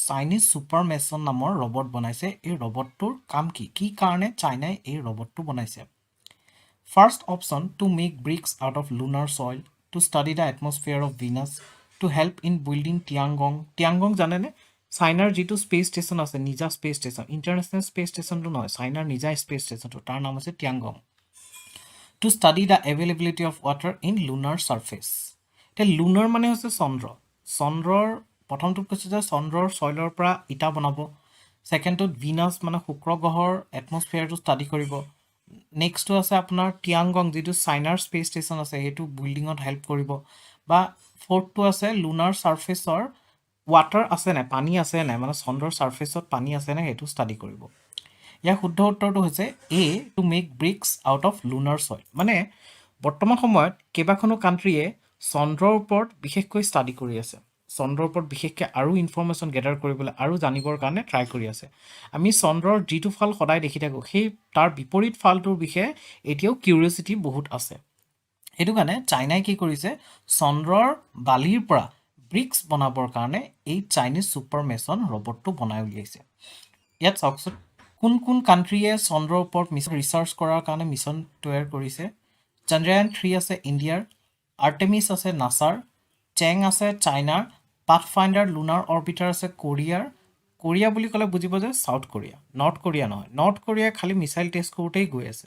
চাইনিজ ছুপাৰ মেছন নামৰ ৰবট বনাইছে এই ৰবটটোৰ কাম কি কাৰণে চাইনাই এই ৰবটটো বনাইছে First option to make bricks out of lunar soil, to study the atmosphere of Venus, to help in building Tiangong. Tiangong জানেনে চাইনাৰ যিটো স্পেচ ষ্টেচন আছে নিজা স্পেচ ষ্টেচন ইণ্টাৰনেশ্যনেল স্পেচ ষ্টেচনটো নহয় চাইনাৰ নিজা স্পেচ ষ্টেচনটো তাৰ নাম আছে Tiangong to study the availability of water in lunar surface এতিয়া লুনাৰ মানে হৈছে চন্দ্ৰৰ প্ৰথমটোত কৈছে যে চন্দ্ৰৰ ছইলৰ পৰা ইটা বনাব ছেকেণ্ডটোত ভিনাছ মানে শুক্ৰ গ্ৰহৰ এটমস্ফিয়াৰটো ষ্টাডি কৰিব নেক্সটটো আছে আপোনাৰ টিয়াংগং যিটো চাইনাৰ স্পেচ ষ্টেচন আছে সেইটো বিল্ডিঙত হেল্প কৰিব বা ফ'ৰ্থটো আছে লুনাৰ ছাৰ্ফেচৰ ৱাটাৰ আছে নাই পানী আছে নাই মানে চন্দ্ৰৰ ছাৰ্ফেচত পানী আছে নাই সেইটো ষ্টাডি কৰিব ইয়াৰ শুদ্ধ উত্তৰটো হৈছে A to make bricks out of lunar soil মানে বৰ্তমান সময়ত কেইবাখনো কাণ্ট্ৰিয়ে চন্দ্ৰৰ ওপৰত বিশেষকৈ ষ্টাডি কৰি আছে চন্দ্ৰৰ ওপৰত বিশেষকৈ আৰু ইনফৰ্মেশ্যন গেডাৰ কৰিবলৈ আৰু জানিবৰ কাৰণে ট্ৰাই কৰি আছে আমি চন্দ্ৰৰ যিটো ফাল সদায় দেখি থাকোঁ সেই তাৰ বিপৰীত ফালটোৰ বিষয়ে এতিয়াও কিউৰিয়চিটি বহুত আছে সেইটো কাৰণে চাইনাই কি কৰিছে চন্দ্ৰৰ বালিৰ পৰা ব্ৰিক্স বনাবৰ কাৰণে এই চাইনিজ ছুপাৰ মেছন ৰবটটো বনাই উলিয়াইছে ইয়াত চাওকচোন কোন কাণ্ট্ৰিয়ে চন্দ্ৰৰ ওপৰত ৰিচাৰ্চ কৰাৰ কাৰণে মিছন তৈয়াৰ কৰিছে চন্দ্ৰয়ান 3 আছে ইণ্ডিয়াৰ আৰ্টেমিছ আছে নাছাৰ চেং আছে চাইনাৰ পাথফাইণ্ডাৰ লুনাৰ অৰ্বিটাৰ আছে কোৰিয়া বুলি ক'লে বুজিব যে চাউথ কোৰিয়া নৰ্থ কোৰিয়া নহয় নৰ্থ কোৰিয়াই খালি মিছাইল টেষ্ট কৰোঁতেই গৈ আছে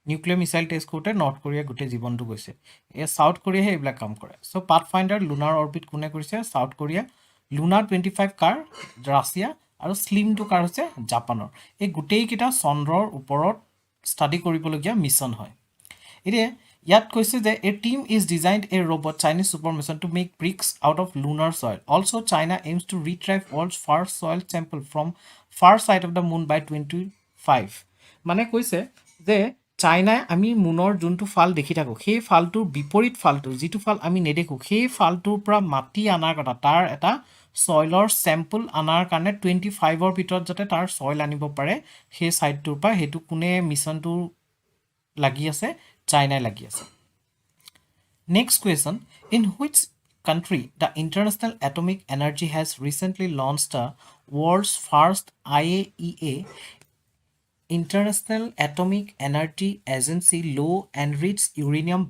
নিউক্লিয়াৰ মিছাইল টেষ্ট কৰোঁতে নৰ্থ কোৰিয়া গোটেই জীৱনটো গৈছে এই চাউথ কোৰিয়াহে এইবিলাক কাম কৰে চ' পাথফাইণ্ডাৰ লুনাৰ অৰ্বিট কোনে কৰিছে চাউথ কোৰিয়া লুনাৰ 25 কাৰ ৰাছিয়া আৰু স্লিমটো কাৰ হৈছে জাপানৰ এই গোটেইকেইটা চন্দ্ৰৰ ওপৰত ষ্টাডি কৰিবলগীয়া মিছন হয় এতিয়া ইয়াত কৈছে যে a team is designed a robot Chinese super mason to make bricks out of lunar soil also' China aims to retrieve world's first soil sample from far side of the moon by 25 মানে কৈছে যে চাইনাই আমি মুনৰ যোনটো ফাল দেখি থাকোঁ সেই ফালটোৰ বিপৰীত ফালটো যিটো ফাল আমি নেদেখোঁ সেই ফালটোৰ পৰা মাটি অনাৰ কথা তাৰ এটা ছইলৰ চেম্পল অনাৰ কাৰণে 25ৰ ভিতৰত যাতে তাৰ ছইল আনিব পাৰে সেই ছাইডটোৰ পৰা সেইটো কোনে মিছনটো লাগি আছে চাইনাই লাগি আছে next question in which country the International Atomic Energy has recently launched the world's first IAEA International Atomic Energy Agency Low Enriched Uranium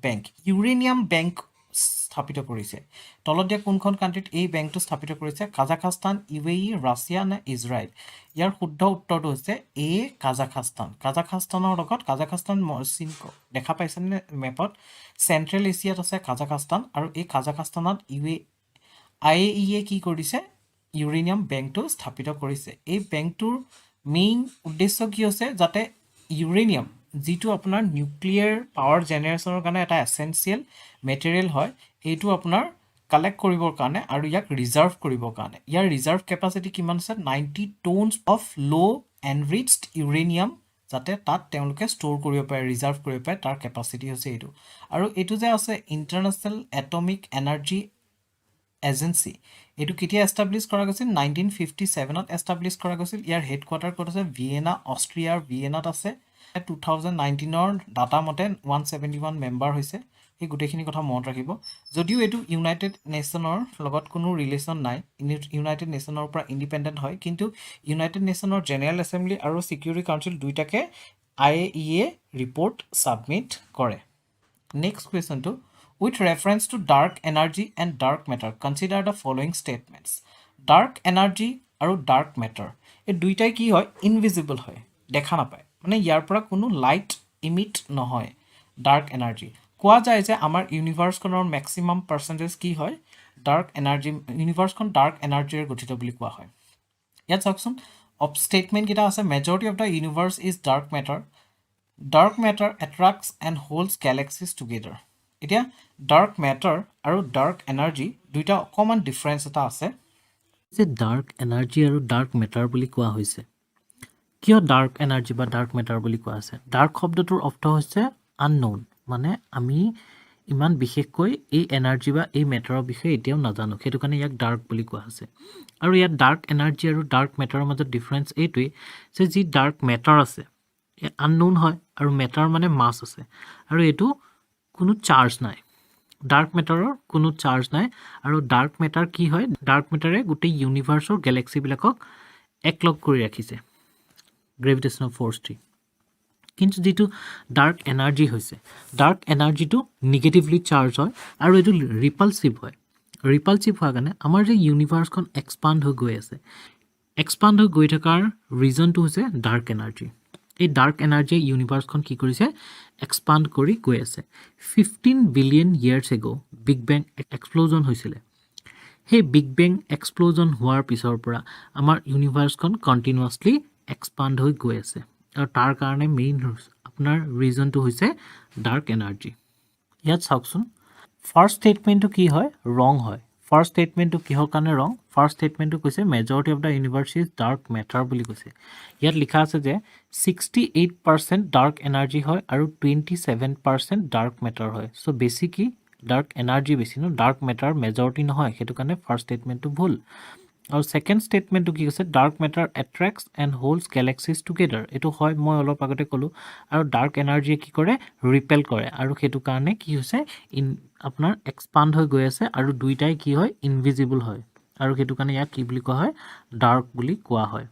Bank স্থাপিত কৰিছে তলত দিয়া কোনখন কাণ্ট্ৰিত এই বেংকটো স্থাপিত কৰিছে কাজাখাস্তান ইউএই ৰাছিয়া নে ইজৰাইল ইয়াৰ শুদ্ধ উত্তৰটো হৈছে এ কাজাখাস্তানৰ লগত কাজাখাস্তান দেখা পাইছেনে মেপত চেণ্ট্ৰেল এছিয়াত আছে কাজাখাস্তান আৰু এই কাজাখাস্তানত IAEA কি কৰিছে ইউৰেনিয়াম বেংকটো স্থাপিত কৰিছে এই বেংকটোৰ মেইন উদ্দেশ্য কি হৈছে যাতে ইউৰেনিয়াম যিটো আপোনাৰ নিউক্লিয়াৰ পাৱাৰ জেনেৰেশ্যনৰ কাৰণে এটা এছেঞ্চিয়েল মেটেৰিয়েল হয় এইটো আপোনাৰ কালেক্ট কৰিবৰ কাৰণে আৰু ইয়াক ৰিজাৰ্ভ কৰিবৰ কাৰণে ইয়াৰ ৰিজাৰ্ভ কেপাচিটি কিমান আছে 90 টনছ অফ ল' এনৰিচড ইউৰেনিয়াম যাতে তাত তেওঁলোকে ষ্ট'ৰ কৰিব পাৰে ৰিজাৰ্ভ কৰিব পাৰে তাৰ কেপাচিটি হৈছে এইটো আৰু এইটো যে আছে ইণ্টাৰনেশ্যনেল এটমিক এনাৰ্জি এজেঞ্চি এইটো কেতিয়া এষ্টাব্লিছ কৰা গৈছিল 1957ত এষ্টাব্লিছ কৰা গৈছিল ইয়াৰ হেডকোৱাৰ্টাৰ ক'ত আছে ভিয়েনা অষ্ট্ৰিয়াৰ ভিয়েনাত আছে 2019ৰ ডাটা মতে 171 মেম্বাৰ হৈছে এই গোটেইখিনি কথা মনত ৰাখিব যদিও এইটো ইউনাইটেড নেশ্যনৰ লগত কোনো ৰিলেশ্যন নাই ইউনাইটেড নেশ্যনৰ পৰা ইণ্ডিপেণ্ডেণ্ট হয় কিন্তু ইউনাইটেড নেশ্যনৰ জেনেৰেল এছেম্বলি আৰু ছিকিউৰিটি কাউন্সিল দুইটাকে IAEA ৰিপৰ্ট ছাবমিট কৰে next কুৱেশ্যনটো with reference to dark energy and dark matter consider the following statements dark energy আৰু dark matter এই দুইটাই কি হয় ইনভিজিবল হয় দেখা নাপায় মানে ইয়াৰ পৰা কোনো লাইট ইমিট নহয় ডাৰ্ক এনাৰ্জি কোৱা যায় যে আমাৰ ইউনিভাৰ্ছখনৰ ম্যাক্সিমাম পাৰ্চেন্টেজ কি হয় ডাৰ্ক এনাৰ্জি ইউনিভাৰ্ছখন ডাৰ্ক এনাৰ্জিৰে গঠিত বুলি কোৱা হয় ইয়াত চাওকচোন অফ ষ্টেটমেণ্ট কেইটা আছে majority of the universe is dark matter dark matter attracts and holds galaxies together এতিয়া ডাৰ্ক মেটাৰ আৰু ডাৰ্ক এনাৰ্জি দুইটা অকণমান ডিফাৰেঞ্চ এটা আছে যে ডাৰ্ক এনাৰ্জি আৰু ডাৰ্ক মেটাৰ বুলি কোৱা হৈছে কিয় ডাৰ্ক এনাৰ্জি বা ডাৰ্ক মেটাৰ বুলি কোৱা আছে ডাৰ্ক শব্দটোৰ অৰ্থ হৈছে আননোন মানে আমি ইমান বিশেষকৈ এই এনাৰ্জি বা এই মেটাৰৰ বিষয়ে এতিয়াও নাজানো সেইটো কাৰণে ইয়াক ডাৰ্ক বুলি কোৱা হৈছে আৰু ইয়াত ডাৰ্ক এনাৰ্জি আৰু ডাৰ্ক মেটাৰৰ মাজত ডিফাৰেঞ্চ এইটোৱেই যে যি ডাৰ্ক মেটাৰ আছে আননোন হয় আৰু মেটাৰ মানে মাছ আছে আৰু এইটো কোনো চাৰ্জ নাই ডাৰ্ক মেটাৰৰ কোনো চাৰ্জ নাই আৰু ডাৰ্ক মেটাৰ কি হয় ডাৰ্ক মেটাৰে গোটেই ইউনিভাৰ্ছৰ গেলেক্সিবিলাকক একলগ কৰি ৰাখিছে গ্ৰেভিটেশ্যনেল ফ'ৰ্চটি কিন্তু যিটো ডাৰ্ক এনাৰ্জি হৈছে ডাৰ্ক এনাৰ্জিটো নিগেটিভলি চাৰ্জ হয় আৰু এইটো ৰিপালচিভ হয় ৰিপালচিভ হোৱাৰ কাৰণে আমাৰ যে ইউনিভাৰ্ছখন এক্সপাণ্ড হৈ গৈ আছে এক্সপাণ্ড হৈ গৈ থকাৰ ৰিজনটো হৈছে ডাৰ্ক এনাৰ্জি এই ডাৰ্ক এনাৰ্জিয়ে ইউনিভাৰ্ছখন কি কৰিছে এক্সপাণ্ড কৰি গৈ আছে 15 বিলিয়ন ইয়াৰ্ছ এগো বিগ বেং এক্সপ্ল'জন হৈছিলে সেই বিগ বেং এক্সপ্ল'জন হোৱাৰ পিছৰ পৰা আমাৰ ইউনিভাৰ্ছখন কণ্টিনিউৱাছলি এক্সপাণ্ড হৈ গৈ আছে আৰু তাৰ কাৰণে মেইন আপোনাৰ ৰিজনটো হৈছে ডাৰ্ক এনাৰ্জি ইয়াত চাওকচোন ফাৰ্ষ্ট ষ্টেটমেণ্টটো কি হয় ৰং হয় ফাৰ্ষ্ট ষ্টেটমেণ্টটো কিহৰ কাৰণে ৰং ফাৰ্ষ্ট ষ্টেটমেণ্টটো কৈছে majority of the universe is dark matter বুলি কৈছে ইয়াত লিখা আছে যে 68% ডাৰ্ক এনাৰ্জি হয় আৰু 27% ডাৰ্ক মেটাৰ হয় চ' বেছি কি ডাৰ্ক এনাৰ্জি বেছি ন ডাৰ্ক মেটাৰ মেজৰিটি নহয় সেইটো কাৰণে ফাৰ্ষ্ট ষ্টেটমেণ্টটো ভুল আৰু ছেকেণ্ড ষ্টেটমেণ্টটো কি কৈছে dark matter এট্ৰেক্টছ and holds galaxies together এইটো হয় মই অলপ আগতে ক'লোঁ আৰু ডাৰ্ক এনাৰ্জিয়ে কি কৰে ৰিপেল কৰে আৰু সেইটো কাৰণে কি হৈছে আপোনাৰ এক্সপাণ্ড হৈ গৈ আছে আৰু দুইটাই কি হয় ইনভিজিবল হয় আৰু সেইটো কাৰণে ইয়াক কি বুলি কোৱা হয় ডাৰ্ক বুলি কোৱা হয়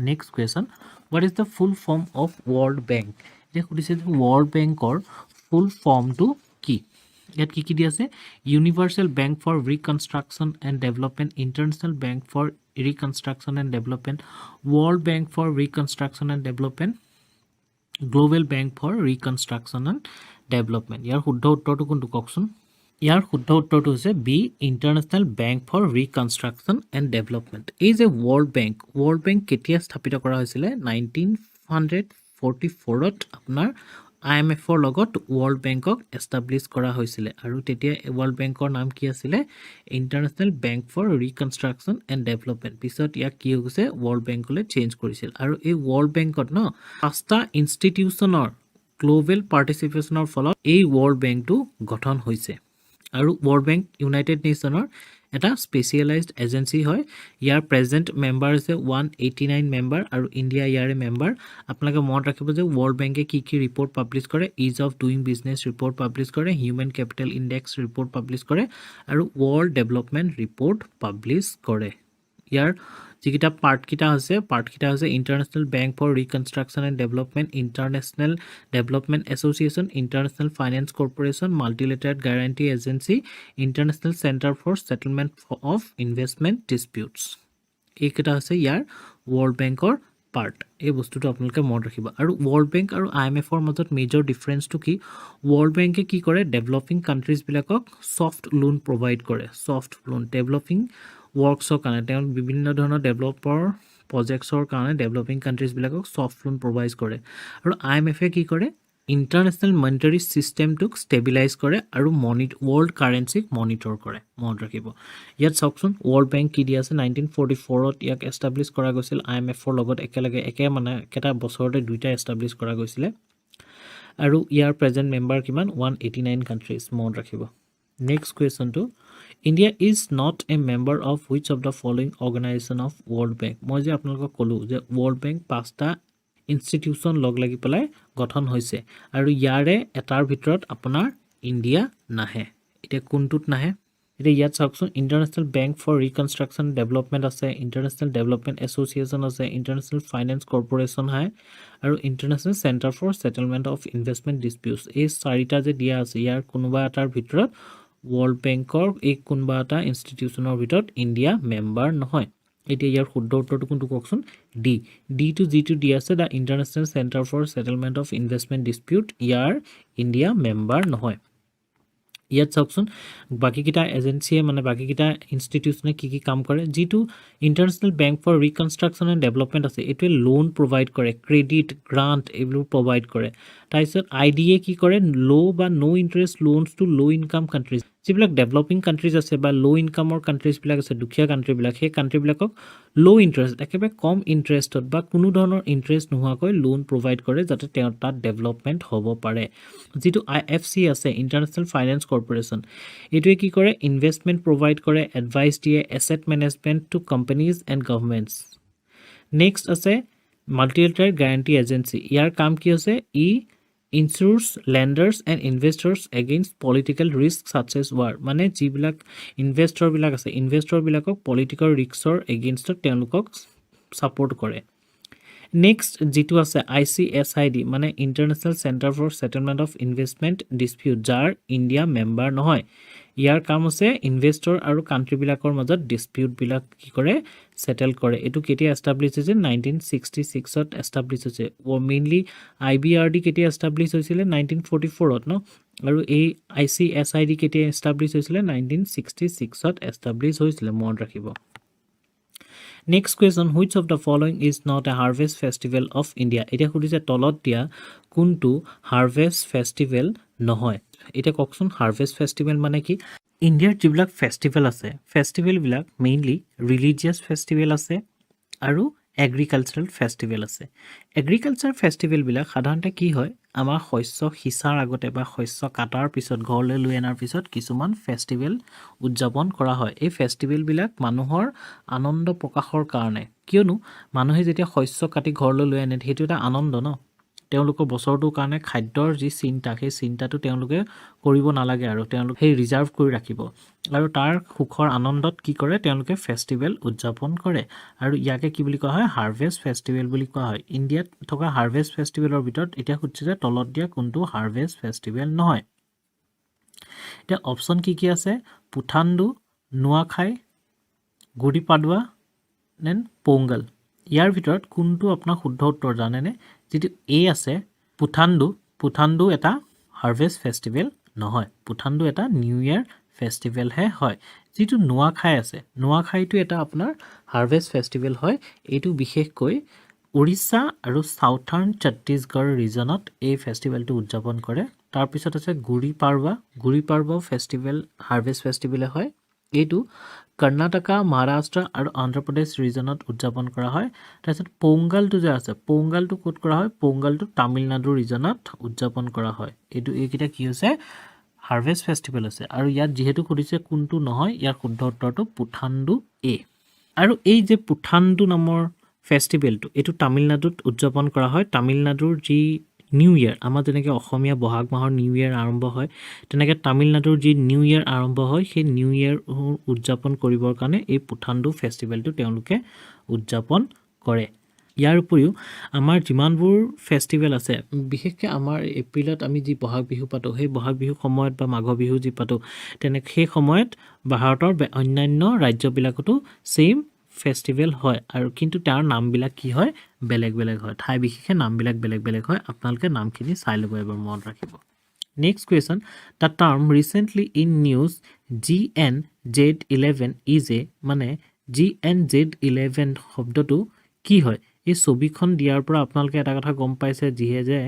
next question what is the full form of world bank এতিয়া সুধিছে যে ৱৰ্ল্ড বেংকৰ ফুল ফৰ্মটো কি ইয়াত কি দি আছে universal bank for reconstruction and development international bank for reconstruction and development world bank for reconstruction and development global bank for reconstruction and development ইয়াৰ শুদ্ধ উত্তৰটো কোনটো কওকচোন ইয়াৰ শুদ্ধ উত্তৰটো হৈছে B international bank for reconstruction and development এই যে ৱৰ্ল্ড বেংক কেতিয়া স্থাপিত কৰা হৈছিলে 1944ত আপোনাৰ IMFৰ লগত ৱৰ্ল্ড বেংকক এষ্টাব্লিছ কৰা হৈছিলে আৰু তেতিয়া ৱৰ্ল্ড বেংকৰ নাম কি আছিলে international bank for reconstruction and development পিছত ইয়াক কি হৈ গৈছে ৱৰ্ল্ড বেংকলৈ চেঞ্জ কৰিছিল আৰু এই ৱৰ্ল্ড বেংকত 5টা ইনষ্টিটিউশ্যনৰ গ্ল'বেল পাৰ্টিচিপেশ্যনৰ ফলত এই ৱৰ্ল্ড বেংকটো গঠন হৈছে আৰু ৱৰ্ল্ড বেংক ইউনাইটেড নেশ্যনৰ এটা স্পেচিয়েলাইজড এজেঞ্চি হয় ইয়াৰ প্ৰেজেণ্ট মেম্বাৰ হৈছে 189 মেম্বাৰ আৰু ইণ্ডিয়া ইয়াৰে মেম্বাৰ আপোনালোকে মনত ৰাখিব যে ৱৰ্ল্ড বেংকে কি ৰিপৰ্ট পাব্লিছ কৰে ease of doing business report publish কৰে human capital index report publish কৰে আৰু ৱৰ্ল্ড ডেভেলপমেণ্ট ৰিপৰ্ট পাব্লিছ কৰে ইয়াৰ যিকেইটা পাৰ্টকেইটা হৈছে international bank for reconstruction and development international development association international finance corporation multilateral guarantee agency international centre for settlement of investment disputes এইকেইটা হৈছে ইয়াৰ world বেংকৰ part এই বস্তুটো আপোনালোকে মনত ৰাখিব আৰু ৱৰ্ল্ড বেংক আৰু IMFৰ মাজত মেজৰ ডিফাৰেঞ্চটো কি ৱৰ্ল্ড বেংকে কি কৰে ডেভেলপিং কাণ্ট্ৰিজবিলাকক ছফ্ট লোন প্ৰভাইড কৰে ছফ্ট লোন ডেভেলপিং ৱৰ্কছৰ কাৰণে তেওঁ বিভিন্ন ধৰণৰ ডেভেলপৰ প্ৰজেক্টছৰ কাৰণে ডেভেলপিং কাণ্ট্ৰিজবিলাকক ছফ্ট লোন প্ৰভাইড কৰে আৰু IMFে কি কৰে ইণ্টাৰনেশ্যনেল মনিটাৰী ছিষ্টেমটোক ষ্টেবিলাইজ কৰে আৰু ৱৰ্ল্ড কাৰেঞ্চিক মনিটৰ কৰে মনত ৰাখিব ইয়াত চাওকচোন ৱৰ্ল্ড বেংক কি দিয়া আছে 1944ত ইয়াক এষ্টাব্লিছ কৰা গৈছিল IMFৰ লগত একেলগে একেটা বছৰতে দুইটা এষ্টাব্লিছ কৰা গৈছিলে আৰু ইয়াৰ প্ৰেজেণ্ট মেম্বাৰ কিমান 189 কাণ্ট্ৰিজ মনত ৰাখিব নেক্সট কুৱেশ্যনটো India is not a member of which of the following organisation of world bank মই যে আপোনালোকক ক'লোঁ যে ৱৰ্ল্ড বেংক 5টা ইনষ্টিটিউশ্যন লগ লাগি পেলাই গঠন হৈছে আৰু ইয়াৰে এটাৰ ভিতৰত আপোনাৰ ইণ্ডিয়া নাহে এতিয়া কোনটোত নাহে এতিয়া ইয়াত চাওকচোন international bank for reconstruction development আছে ইণ্টাৰনেশ্যনেল ডেভেলপমেণ্ট এছ'চিয়েশ্যন আছে ইণ্টাৰনেশ্যনেল ফাইনেন্স কৰ্প'ৰেশ্যন হয় আৰু international centre for settlement of investment disputes এই 4টা যে দিয়া আছে ইয়াৰ কোনোবা এটাৰ ভিতৰত ৱৰ্ল্ড বেংকৰ এই কোনোবা এটা ইনষ্টিটিউশ্যনৰ ভিতৰত ইণ্ডিয়া মেম্বাৰ নহয় এতিয়া ইয়াৰ শুদ্ধ উত্তৰটো কোনটো কওকচোন ডিটো যিটো দিয়া আছে the international centre for settlement of investment dispute ইয়াৰ ইণ্ডিয়া মেম্বাৰ নহয় ইয়াত চাওকচোন বাকীকেইটা এজেঞ্চিয়ে মানে বাকীকেইটা ইনষ্টিটিউচনে কি কাম কৰে যিটো international bank for reconstruction and development আছে এইটোৱে লোন প্ৰভাইড কৰে ক্ৰেডিট গ্ৰাণ্ট এইবোৰ প্ৰভাইড কৰে তাৰপিছত IDA কি কৰে ল' বা no' interest loans to low' income countries যিবিলাক ডেভেলপিং কাণ্ট্ৰিজ আছে বা ল' ইনকামৰ কাণ্ট্ৰিজবিলাক আছে দুখীয়া কাণ্ট্ৰিবিলাক সেই কাণ্ট্ৰিবিলাকক ল' ইণ্টাৰেষ্ট একেবাৰে কম ইণ্টাৰেষ্টত বা কোনো ধৰণৰ ইণ্টাৰেষ্ট নোহোৱাকৈ লোন প্ৰভাইড কৰে যাতে তেওঁ তাত ডেভেলপমেণ্ট হ'ব পাৰে যিটো IFC আছে ইণ্টাৰনেশ্যনেল ফাইনেন্স কৰ্পৰেশ্যন এইটোৱে কি কৰে ইনভেষ্টমেণ্ট প্ৰভাইড কৰে এডভাইচ দিয়ে asset management to companies and governments next আছে মাল্টিলেটাৰেল গ্যাৰাণ্টি এজেঞ্চি ইয়াৰ কাম কি হৈছে insures lenders and investors against political risk such as war মানে যিবিলাক ইনভেষ্টৰবিলাক আছে ইনভেষ্টৰবিলাকক পলিটিকেল ৰিস্কৰ এগেইনষ্টত তেওঁলোকক ছাপৰ্ট কৰে নেক্সট যিটো আছে ICSID মানে international centre for settlement of investment dispute যাৰ ইণ্ডিয়া মেম্বাৰ নহয় ইয়াৰ কাম হৈছে ইনভেষ্টৰ আৰু কাণ্ট্ৰিবিলাকৰ মাজত ডিছপিউটবিলাক কি কৰে ছেটেল কৰে এইটো কেতিয়া এষ্টাব্লিছ হৈছে 1966ত এষ্টাব্লিছ হৈছে মেইনলি IBRD কেতিয়া এষ্টাব্লিছ হৈছিলে 1944ত ন আৰু এই ICSID কেতিয়া এষ্টাব্লিছ হৈছিলে 1966ত এষ্টাব্লিছ হৈছিলে মনত ৰাখিব Next question, which of the following is not a harvest festival of India? এতিয়া খুদিছে তলত দিয়া কোনটো harvest festival নহয় এটা কওকচোন harvest festival মানে কি ইণ্ডিয়াৰ যিবিলাক ফেষ্টিভেল আছে ফেষ্টিভেলবিলাক মেইনলি ৰিলিজিয়াছ ফেষ্টিভেল আছে আৰু এগ্ৰিকালচাৰেল ফেষ্টিভেল আছে এগ্ৰিকালচাৰ ফেষ্টিভেলবিলাক সাধাৰণতে কি হয় আমাৰ শস্য সিঁচাৰ আগতে বা শস্য কাটাৰ পিছত ঘৰলৈ লৈ অনাৰ পিছত কিছুমান ফেষ্টিভেল উদযাপন কৰা হয় এই ফেষ্টিভেলবিলাক মানুহৰ আনন্দ প্ৰকাশৰ কাৰণে কিয়নো মানুহে যেতিয়া শস্য কাটি ঘৰলৈ লৈ আনে সেইটো এটা আনন্দ ন তেওঁলোকৰ বছৰটোৰ কাৰণে খাদ্যৰ যি চিন্তা সেই চিন্তাটো তেওঁলোকে কৰিব নালাগে আৰু তেওঁলোকে সেই ৰিজাৰ্ভ কৰি ৰাখিব আৰু তাৰ সুখৰ আনন্দত কি কৰে তেওঁলোকে ফেষ্টিভেল উদযাপন কৰে আৰু ইয়াকে কি বুলি কোৱা হয় হাৰ্ভেষ্ট ফেষ্টিভেল বুলি কোৱা হয় ইণ্ডিয়াত থকা হাৰ্ভেষ্ট ফেষ্টিভেলৰ ভিতৰত এতিয়া সুধিছে যে তলত দিয়া কোনটো হাৰ্ভেষ্ট ফেষ্টিভেল নহয় এতিয়া অপশ্যন কি আছে পুথাণ্ডু নুৱাখাই গুড়ি পাডৱা দেন পোংগল ইয়াৰ ভিতৰত কোনটো আপোনাৰ শুদ্ধ উত্তৰ জানেনে যিটো এ আছে পুথাণ্ডু এটা হাৰ্ভেষ্ট ফেষ্টিভেল নহয় পুথাণ্ডু এটা নিউ ইয়াৰ ফেষ্টিভেলহে হয় যিটো নুৱাখাই আছে নুৱাখাইটো এটা আপোনাৰ হাৰ্ভেষ্ট ফেষ্টিভেল হয় এইটো বিশেষকৈ উৰিষ্যা আৰু সাউথাৰ্ণ ছত্তীশগড় ৰিজনত এই ফেষ্টিভেলটো উদযাপন কৰে তাৰপিছত আছে গুড়ি পাড়ৱা ফেষ্টিভেল হাৰ্ভেষ্ট ফেষ্টিভেলে হয় এইটো কৰ্ণাটকা মহাৰাষ্ট্ৰ আৰু অন্ধ্ৰপ্ৰদেশ ৰিজনত উদযাপন কৰা হয় তাৰপিছত পোংগলটো যে আছে পোংগলটো ক'ত কৰা হয় পোংগলটো তামিলনাডু ৰিজনত উদযাপন কৰা হয় এইটো এইকেইটা কি হৈছে হাৰ্ভেষ্ট ফেষ্টিভেল আছে আৰু ইয়াত যিহেতু সুধিছে কোনটো নহয় ইয়াৰ শুদ্ধ উত্তৰটো পুথাণ্ডু এ আৰু এই যে পুথাণ্ডু নামৰ ফেষ্টিভেলটো এইটো তামিলনাডুত উদযাপন কৰা হয় তামিলনাডুৰ যি নিউ ইয়াৰ আমাৰ যেনেকৈ অসমীয়া বহাগ মাহৰ নিউ ইয়াৰ আৰম্ভ হয় তেনেকৈ তামিলনাডুৰ যি নিউ ইয়াৰ আৰম্ভ হয় সেই নিউ ইয়াৰ উদযাপন কৰিবৰ কাৰণে এই পুথাণ্ডু ফেষ্টিভেলটো তেওঁলোকে উদযাপন কৰে ইয়াৰ উপৰিও আমাৰ যিমানবোৰ ফেষ্টিভেল আছে বিশেষকৈ আমাৰ এপ্ৰিলত আমি যি বহাগ বিহু পাতোঁ সেই বহাগ বিহুৰ সময়ত বা মাঘ বিহু যি পাতোঁ তেনেকৈ সেই সময়ত ভাৰতৰ অন্যান্য ৰাজ্যবিলাকতো ছেইম ফেষ্টিভেল হয় আৰু কিন্তু তাৰ নামবিলাক কি হয় বেলেগ বেলেগ হয় ঠাই বিশেষে নামবিলাক বেলেগ বেলেগ হয় আপোনালোকে নামখিনি চাই ল'ব এবাৰ মনত ৰাখিব next question the term recently in news GNZ11 is a মানে GNZ11 শব্দটো কি হয় এই ছবিখন দিয়াৰ পৰা আপোনালোকে এটা কথা গম পাইছে যিহে যে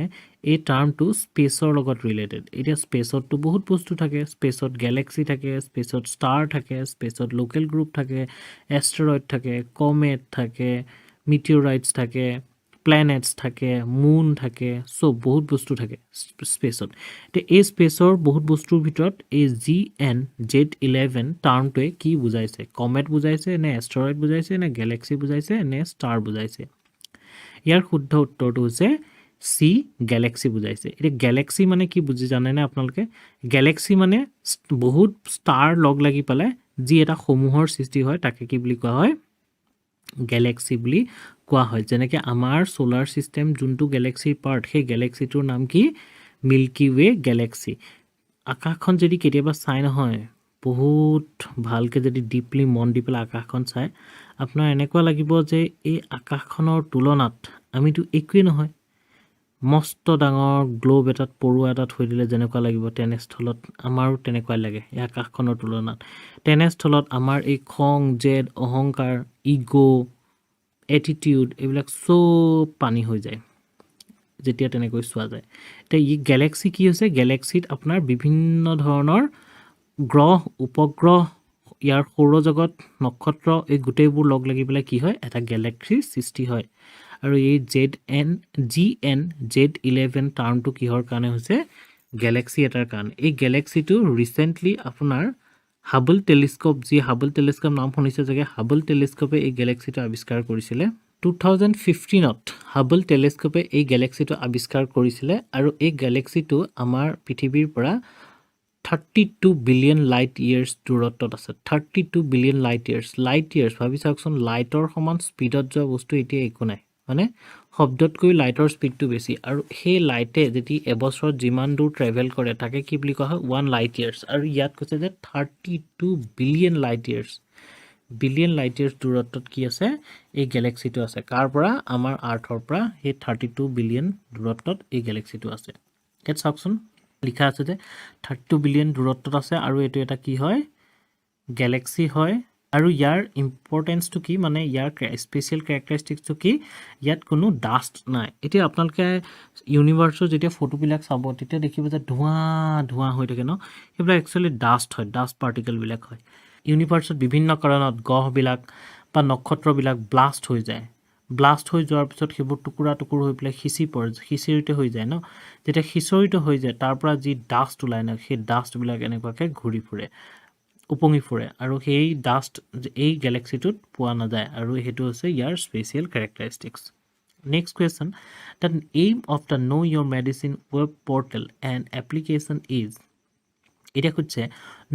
এই টাৰ্মটো স্পেচৰ লগত ৰিলেটেড এতিয়া স্পেচতটো বহুত বস্তু থাকে স্পেচত গেলেক্সি থাকে স্পেচত ষ্টাৰ থাকে স্পেচত লোকেল গ্ৰুপ থাকে এষ্ট্ৰইড থাকে কমেট থাকে মিটিঅৰাইটছ থাকে প্লেনেটছ থাকে মুন থাকে চব বহুত বস্তু থাকে স্পেচত এতিয়া এই স্পেচৰ বহুত বস্তুৰ ভিতৰত এই GNZ11 টাৰ্মটোৱে কি বুজাইছে কমেট বুজাইছে নে এষ্ট্ৰইড বুজাইছে নে গেলেক্সি বুজাইছে নে ষ্টাৰ বুজাইছে ইয়াৰ শুদ্ধ উত্তৰটো হৈছে চি গেলেক্সি বুজাইছে এতিয়া গেলেক্সি মানে কি বুজি জানেনে আপোনালোকে গেলেক্সি মানে বহুত ষ্টাৰ লগ লাগি পেলাই যি এটা সমূহৰ সৃষ্টি হয় তাকে কি বুলি কোৱা হয় গেলেক্সি বুলি কোৱা হয় যেনেকৈ আমাৰ সোলাৰ চিষ্টেম যোনটো গেলেক্সিৰ পাৰ্ট সেই গেলেক্সিটোৰ নাম কি মিল্কি ৱে গেলেক্সি আকাশখন যদি কেতিয়াবা চাই নহয় বহুত ভালকৈ যদি ডিপলি মন দি পেলাই আকাশখন চাই আপোনাৰ এনেকুৱা লাগিব যে এই আকাশখনৰ তুলনাত আমিতো একোৱেই নহয় মস্ত ডাঙৰ গ্লোব এটাত পৰুৱা এটাত থৈ দিলে যেনেকুৱা লাগিব তেনেস্থলত আমাৰো তেনেকুৱাই লাগে এই আকাশখনৰ তুলনাত তেনেস্থলত আমাৰ এই খং জেদ অহংকাৰ ইগো এটিটিউড এইবিলাক চব পানী হৈ যায় যেতিয়া তেনেকৈ চোৱা যায় এতিয়া ই গেলেক্সি কি হৈছে গেলেক্সিত আপোনাৰ বিভিন্ন ধৰণৰ গ্ৰহ উপগ্ৰহ ইয়াৰ সৌৰজগত নক্ষত্ৰ এই গোটেইবোৰ লগ লাগি পেলাই কি হয় এটা গেলেক্সিৰ সৃষ্টি হয় আৰু এই Z11 টাৰ্মটো কিহৰ কাৰণে হৈছে গেলেক্সি এটাৰ কাৰণে এই গেলেক্সিটো ৰিসেন্টলি আপোনাৰ হাবল টেলিস্কোপ যি হাবল টেলিস্কোপ নাম শুনিছে চাগে হাবল টেলিস্কোপে এই গেলেক্সিটো আৱিষ্কাৰ কৰিছিলে 2015ত হাবল টেলিস্কোপে এই গেলেক্সিটো আৱিষ্কাৰ কৰিছিলে আৰু এই গেলেক্সিটো আমাৰ পৃথিৱীৰ পৰা 32 বিলিয়ন লাইট ইয়াৰ্ছ দূৰত্বত আছে 32 বিলিয়ন লাইট ইয়াৰ্ছ ভাবি চাওকচোন লাইটৰ সমান স্পীডত যোৱা বস্তু এতিয়া একো নাই মানে শব্দতকৈ লাইটৰ স্পীডটো বেছি আৰু সেই লাইটে যদি এবছৰত যিমান দূৰ ট্ৰেভেল কৰে তাকে কি বুলি কোৱা হয় 1 লাইট ইয়াৰ্ছ আৰু ইয়াত কৈছে যে 32 বিলিয়ন লাইট ইয়াৰ্ছ দূৰত্বত কি আছে এই গেলেক্সিটো আছে কাৰ পৰা আমাৰ আৰ্থৰ পৰা সেই 32 বিলিয়ন দূৰত্বত এই গেলেক্সিটো আছে ইয়াত চাওকচোন লিখা আছে যে 32 বিলিয়ন দূৰত্বত আছে আৰু এটো এটা কি হয় গেলেক্সি হয় আৰু ইয়াৰ ইম্পৰ্টেন্সটো কি মানে ইয়াৰ স্পেশাল ক্যাৰেক্টাৰিষ্টিক্সটো কি ইয়াত কোনো ডাস্ট নাই এতিয়া আপোনালোকে ইউনিভাৰ্সৰ যেতিয়া ফটোবিলাক চাব তেতিয়া দেখিব যে ধোঁৱা হৈ থাকে ন সেইবিলাক একচুয়ালি ডাস্ট হয় ডাস্ট পাৰ্টিকল বিলাক হয় ইউনিভাৰ্সত বিভিন্ন কাৰণত গ্ৰহবিলাক বা নক্ষত্ৰবিলাক ব্লাষ্ট হৈ যায় ব্লাষ্ট হৈ যোৱাৰ পিছত সেইবোৰ টুকুৰা হৈ পেলাই খিচিৰিত হৈ যায় ন যেতিয়া খিচৰিত হৈ যায় তাৰ পৰা যি ডাস্ট ওলাই না সেই ডাস্টবিলাক এনেকুৱাকে ঘূৰি ফুৰে উপঙি ফুৰে আৰু সেই ডাস্ট এই গেলেক্সিটোত পোৱা নাযায় আৰু হেতু হৈছে ইয়াৰ special characteristics next question the aim of the know your medicine web portal and application is এটা খুঁজছে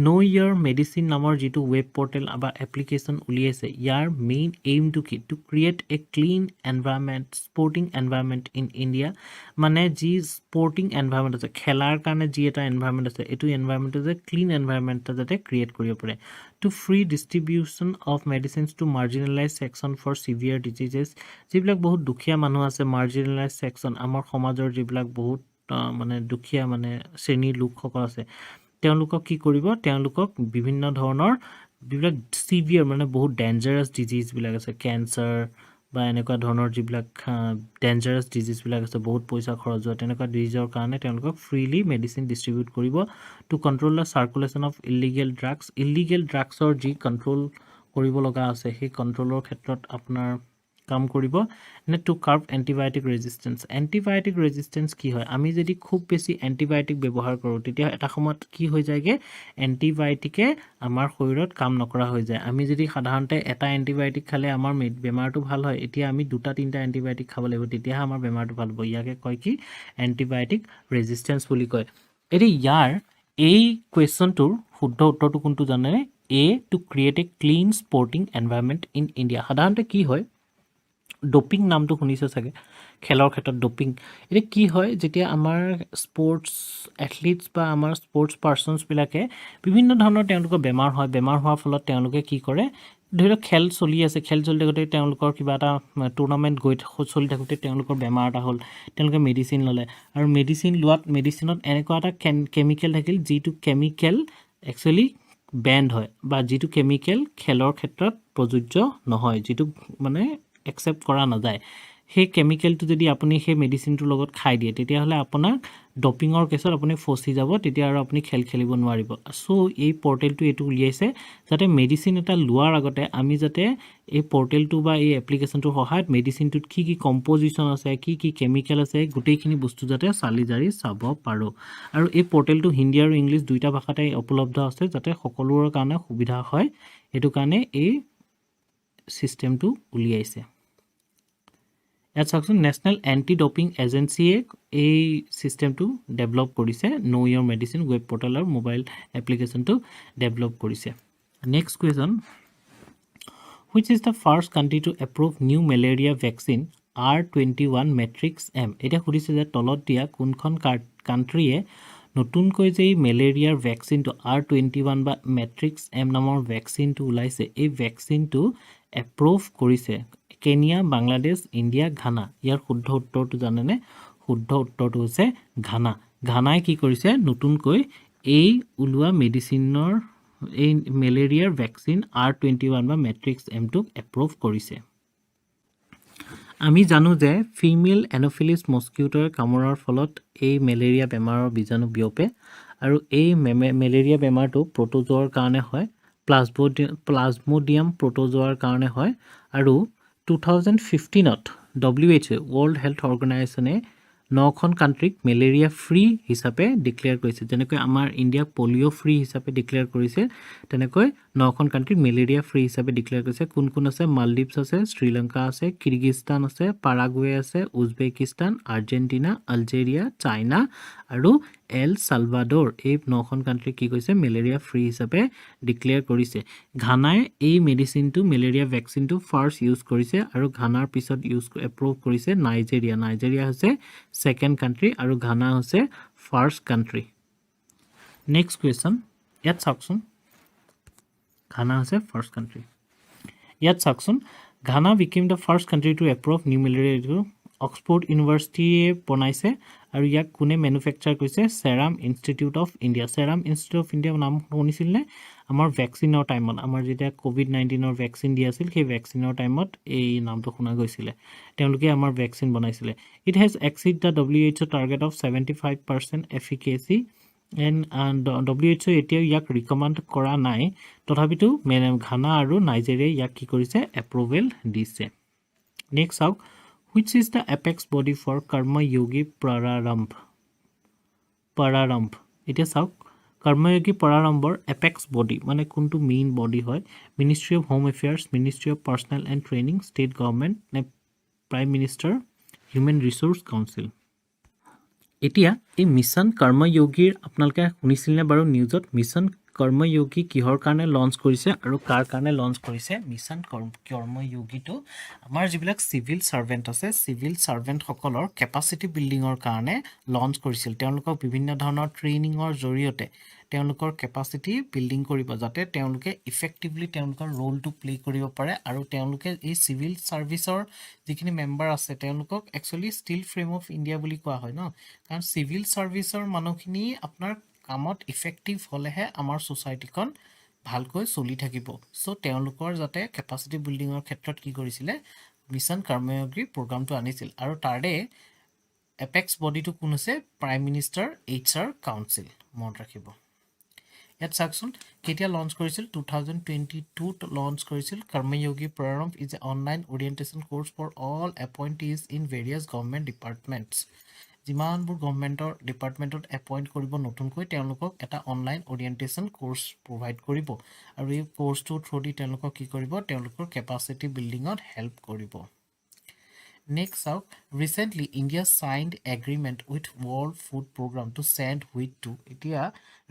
নো ইয়োৰ মেডিচিন নামৰ যিটো ৱেব পৰ্টেল বা এপ্লিকেশ্যন উলিয়াইছে ইয়াৰ মেইন এইমটো কি two create a clean environment sporting environment in India মানে যি sporting environment আছে খেলাৰ কাৰণে যি এটা এনভাইৰনমেণ্ট আছে এইটো এনভাইৰনমেণ্টে যে ক্লিন এনভাইৰনমেণ্ট এটা যাতে ক্ৰিয়েট কৰিব পাৰে to free distribution of medicines to marginalise section for severe diseases যিবিলাক বহুত দুখীয়া মানুহ আছে মাৰ্জিনেলাইজ ছেকশ্যন আমাৰ সমাজৰ যিবিলাক বহুত মানে দুখীয়া মানে শ্ৰেণীৰ লোকসকল আছে তেওঁলোকক কি কৰিব তেওঁলোকক বিভিন্ন ধৰণৰ যিবিলাক সিভিয়াৰ মানে বহুত ডেঞ্জাৰাছ ডিজিজ বিলাক আছে ক্যান্সাৰ বা এনেকুৱা ধৰণৰ যিবিলাক ডেঞ্জাৰাছ ডিজিজ বিলাক আছে বহুত পইচা খৰচ হয় তেনেকুৱা ডিজিজৰ কাৰণে তেওঁলোকক ফ্ৰীলি মেডিচিন ডিস্ট্ৰিবিউট কৰিব to control the circulation of illegal ড্ৰাগছৰ যি কন্ট্ৰোল কৰিব লগা আছে সেই কন্ট্ৰোলৰ ক্ষেত্ৰত আপোনাৰ কাম কৰিব নে টু কাৰ্ভ এন্টিবায়োটিক ৰেজিস্ট্যান্স কি হয় আমি যদি খুব বেছি এন্টিবায়োটিক ব্যৱহাৰ কৰোঁ তেতিয়া এটা সময়ত কি হৈ যায়গে এন্টিবায়োটিকে আমাৰ শৰীৰত কাম নকৰা হৈ যায় আমি যদি সাধাৰণতে এটা এন্টিবায়োটিক খালে আমাৰ বেমাৰটো ভাল হয় এতিয়া আমি দুটা তিনটা এন্টিবায়োটিক খাব লাগিব তেতিয়া আমাৰ বেমাৰটো ভাল হ'ব ইয়াকে কয় কি এন্টিবায়োটিক ৰেজিস্ট্যান্স বুলি কয় এৰি ইয়াৰ এই কোৱেশ্চনটোৰ শুদ্ধ উত্তৰটো কোনটো জানে A to create a clean sporting environment in India সাধাৰণতে কি হয় ডোপিং নামটো শুনিছে চাগে খেলৰ ক্ষেত্ৰত ডোপিং এটা কি হয় যেতিয়া আমাৰ স্পৰ্টছ এথলিটস বা আমাৰ স্পৰ্টছ পাৰ্সনছ বিলাকে বিভিন্ন ধৰণৰ তেওঁলোকৰ বেমাৰ হোৱাৰ ফলত তেওঁলোকে কি কৰে ধৰি খেল চলি থাকোঁতে তেওঁলোকৰ কিবা এটা টুৰ্নামেণ্ট চলি থাকোঁতে তেওঁলোকৰ বেমাৰ এটা হ'ল তেওঁলোকে মেডিচিন ল'লে আৰু মেডিচিনত এনেকুৱা এটা কেমিকেল থাকিল যিটো কেমিকেল একচুৱেলি বেণ্ড হয় বা যিটো কেমিকেল খেলৰ ক্ষেত্ৰত প্ৰযোজ্য নহয় যিটো মানে একসেপ্ট কৰা নাযায় সেই কেমিকেলটো যদি আপুনি সেই মেডিচিনটোৰ লগত খাই দিয়ে তেতিয়াহ'লে আপোনাক ডপিঙৰ কেছত আপুনি ফচি যাব তেতিয়া আৰু আপুনি খেল খেলিব নোৱাৰিব সো এই পৰ্টেলটো এটো উলিয়াইছে যাতে মেডিচিন এটা লোৱাৰ আগতে আমি যাতে এই পৰ্টেলটো বা এই এপ্লিকেশ্যনটোৰ সহায়ত মেডিচিনটোত কি কম্পজিশন আছে কি কেমিকেল আছে গোটেইখিনি বস্তু যাতে চালি জাৰি চাব পাৰো আৰু এই পৰ্টেলটো হিন্দী আৰু ইংলিছ দুইটা ভাষাতে উপলব্ধ আছে যাতে সকলোৰে কাৰণে সুবিধা হয় এটো কাৰণে এই সিস্টেমটো উলিয়াইছে ইয়াত চাওকচোন নেশ্যনেল এণ্টি ডপিং এজেন্সিয়ে এই সিস্টেমটো ডেভেলপ কৰিছে নো ইয়োৰ মেডিচিন ৱেব পৰ্টেল আৰু মোবাইল এপ্লিকেশ্যনটো ডেভেলপ কৰিছে next question which is the first country to approve new malaria vaccine R21 matrix M এটা সুধিছে যে তলত দিয়া কোনখন কান্ট্ৰিয়ে নতুনকৈ যে মেলেৰিয়াৰ ভ্যাকচিনটো R21 বা matrix M নামৰ ভ্যাকচিনটো ওলাইছে এই ভ্যাকচিনটো এপ্ৰুভ কৰিছে কেনিয়া বাংলাদেশ ইণ্ডিয়া ঘানা ইয়াৰ শুদ্ধ উত্তৰটো জানেনে শুদ্ধ উত্তৰটো হৈছে ঘানা ঘানাই কি কৰিছে নতুনকৈ এই উলোৱা মেডিচিনৰ এই মেলেৰিয়াৰ ভ্যাকচিন R21 বা মেট্ৰিক্স M2 এপ্ৰুভ কৰিছে আমি জানো যে ফিমেল এনোফিলিস মস্কিউটোৰ কামোৰাৰ ফলত এই মেলেৰিয়া বেমাৰৰ বীজাণু বিয়পে আৰু এই মেলেৰিয়া বেমাৰটো প্ৰটোজোৱাৰ কাৰণে হয় প্লাজমোডিয়াম প্ৰটোজোৱাৰ কাৰণে হয় আৰু 2015ত WHO ৱৰ্ল্ড হেল্থ অৰ্গেনাইজেশ্যনে 9খন কান্ট্ৰিক মেলেৰিয়া ফ্ৰী হিচাপে ডিক্লেয়াৰ কৰিছে যেনেকৈ আমাৰ ইণ্ডিয়া পলিঅ' ফ্ৰী হিচাপে ডিক্লেয়াৰ কৰিছে তেনেকৈ 9খন কান্ট্ৰিক মেলেৰিয়া ফ্ৰী হিচাপে ডিক্লেয়াৰ কৰিছে কোন কোন আছে মালদ্বীপছ আছে শ্ৰীলংকা আছে কিৰগিস্তান আছে পাৰাগুৱে আছে উজবেকিস্তান আৰ্জেণ্টিনা আলজেৰিয়া চাইনা আৰু এল সালভাডোৰ এই 9খন কান্ট্ৰি কি কৈছে মেলেৰিয়া ফ্ৰী হিচাপে ডিক্লেয়াৰ কৰিছে ঘানাই এই মেডিচিনটো মেলেৰিয়া ভ্যাকচিনটো ফাৰ্ষ্ট ইউজ কৰিছে আৰু ঘানাৰ পিছত এপ্ৰুভ কৰিছে নাইজেৰিয়া হৈছে সেকেন্ড কান্ট্ৰি আৰু ঘানা হৈছে ফাৰ্ষ্ট কান্ট্ৰি নেক্সট কোৱেশ্চন ইয়াত চাওকচোন ঘানা হৈছে ফাৰ্ষ্ট কান্ট্ৰি ইয়াত চাওকচোন Ghana became the first country to approve new malaria Oxford ইউনিভাৰ্চিটিয়ে বনাইছে আৰু ইয়াক কোনে ম্যানুফ্যাকচাৰ কৰিছে সেৰাম ইনষ্টিটিউট অফ ইণ্ডিয়া নাম শুনিছিল নে আমাৰ ভ্যাকচিনৰ টাইমত আমাৰ যেতিয়া কোভিড-19ৰ ভ্যাকচিন দি আছিল সেই ভ্যাকচিনৰ টাইমত এই নামটো শুনা গৈছিল তেওঁলোকে আমাৰ ভ্যাকচিন বনাইছিল it has exceed the WHO target of 75% efficacy and WHO এতিয়া ইয়াক ৰিকমেন্ড কৰা নাই তথাপিতো ঘানা আৰু নাইজেৰিয়া ইয়াক কি কৰিছে এপ্ৰুভেল দিছে নেক্সট চাওক which is the apex body for karma yogi prarambh এতিয়া চাওক karma yogi prarambhor apex body মানে কোনটো মেইন বডি হয় ministry of home affairs ministry of personnel and training state government নে prime minister human resource council এতিয়া এই mission কৰ্ময়োগীৰ আপোনালোকে শুনিছিল নে বাৰু নিউজত মিশন কৰ্ময়োগী কিহৰ কাৰণে লঞ্চ কৰিছে আৰু কাৰ কাৰণে লঞ্চ কৰিছে মিশন কৰ্ময়োগীটো আমাৰ যিবিলাক সিভিল সাৰ্ভেন্ট আছে সিভিল সাৰ্ভেন্ট সকলৰ কেপাসিটি বিল্ডিংৰ কাৰণে লঞ্চ কৰিছিল তেওঁলোকক বিভিন্ন ধৰণৰ ট্ৰেইনিংৰ জৰিয়তে তেওঁলোকৰ কেপাসিটি বিল্ডিং কৰিব যাতে তেওঁলোকে ইফেক্টিভলি তেওঁলোকৰ ৰোলটো প্লে কৰিব পাৰে আৰু তেওঁলোকে এই সিভিল সাৰ্ভিসৰ যিখিনি মেম্বাৰ আছে তেওঁলোকক actually still frame of India বুলি কোৱা হয় ন কাৰণ সিভিল সাৰ্ভিসৰ মানুহখিনি আপোনাৰ কামত ইফেক্টিভ হলেহে আমাৰ সোসাইটিখন ভালকৈ চলি থাকিব সো তেওঁলোকৰ যাতে কেপাসিটি বিল্ডিংৰ ক্ষেত্ৰত কি কৰিছিলে মিশন কৰ্ময়োগী প্ৰগ্ৰামটো আনিছিল আৰু তাৰে এপেক্স বডিটো কোন আছে প্ৰাইম মিনিষ্টাৰ HR কাউন্সিল মনত ৰাখিব ইয়াত চাওকচোন কেতিয়া লঞ্চ কৰিছিল 2022 লঞ্চ কৰিছিল Karmayogi Prarambh is a online orientation course for all appointees in various government departments যিমানবোৰ গভৰ্নমেণ্টৰ ডিপাৰ্টমেণ্টত এপইণ্ট কৰিব নতুনকৈ তেওঁলোকক এটা অনলাইন ওৰিয়েন্টেশন কোৰ্স প্ৰভাইড কৰিব আৰু এই কোৰ্সটোৰ থ্ৰুদি তেওঁলোকক কি কৰিব তেওঁলোকৰ কেপাসিটি বিল্ডিংত হেল্প কৰিব Next out, recently India signed agreement with World Food Program to send wheat to India.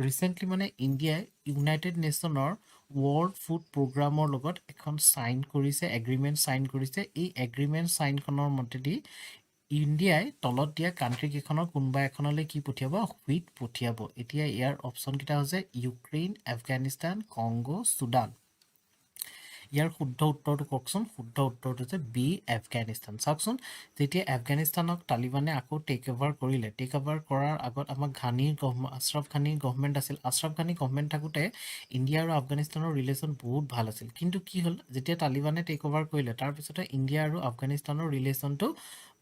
Recently, মানে India United Nations World Food Program লগত এখন sign কৰিছে agreement sign কৰিছে এই agreement sign খনৰ মতেদি ইণ্ডিয়াই তলত দিয়া কান্ট্ৰি কেখনৰ কোনবা এখনলৈ কি পঠিয়াব wheat পঠিয়াব এতিয়া ইয়াৰ অপচন কিটা হৈছে ইউক্ৰেইন আফগানিস্তান কংগো সুদান ইয়াৰ শুদ্ধ উত্তৰটো কওকচোন শুদ্ধ উত্তৰটো হৈছে বি আফগানিস্তান চাওকচোন যেতিয়া আফগানিস্তানক তালিবানে আকৌ টেক ওভাৰ কৰিলে টেক ওভাৰ কৰাৰ আগত আমাক আশৰাফ ঘানিৰ গভৰ্নমেণ্ট আছিল আশৰাফ ঘানি গভৰ্নমেণ্ট থাকোতে ইণ্ডিয়া আৰু আফগানিস্তানৰ ৰিলেশ্যন বহুত ভাল আছিল কিন্তু কি হ'ল যেতিয়া তালিবানে টেক ওভাৰ কৰিলে তাৰ পিছতে ইণ্ডিয়া আৰু আফগানিস্তানৰ ৰিলেশ্যনটো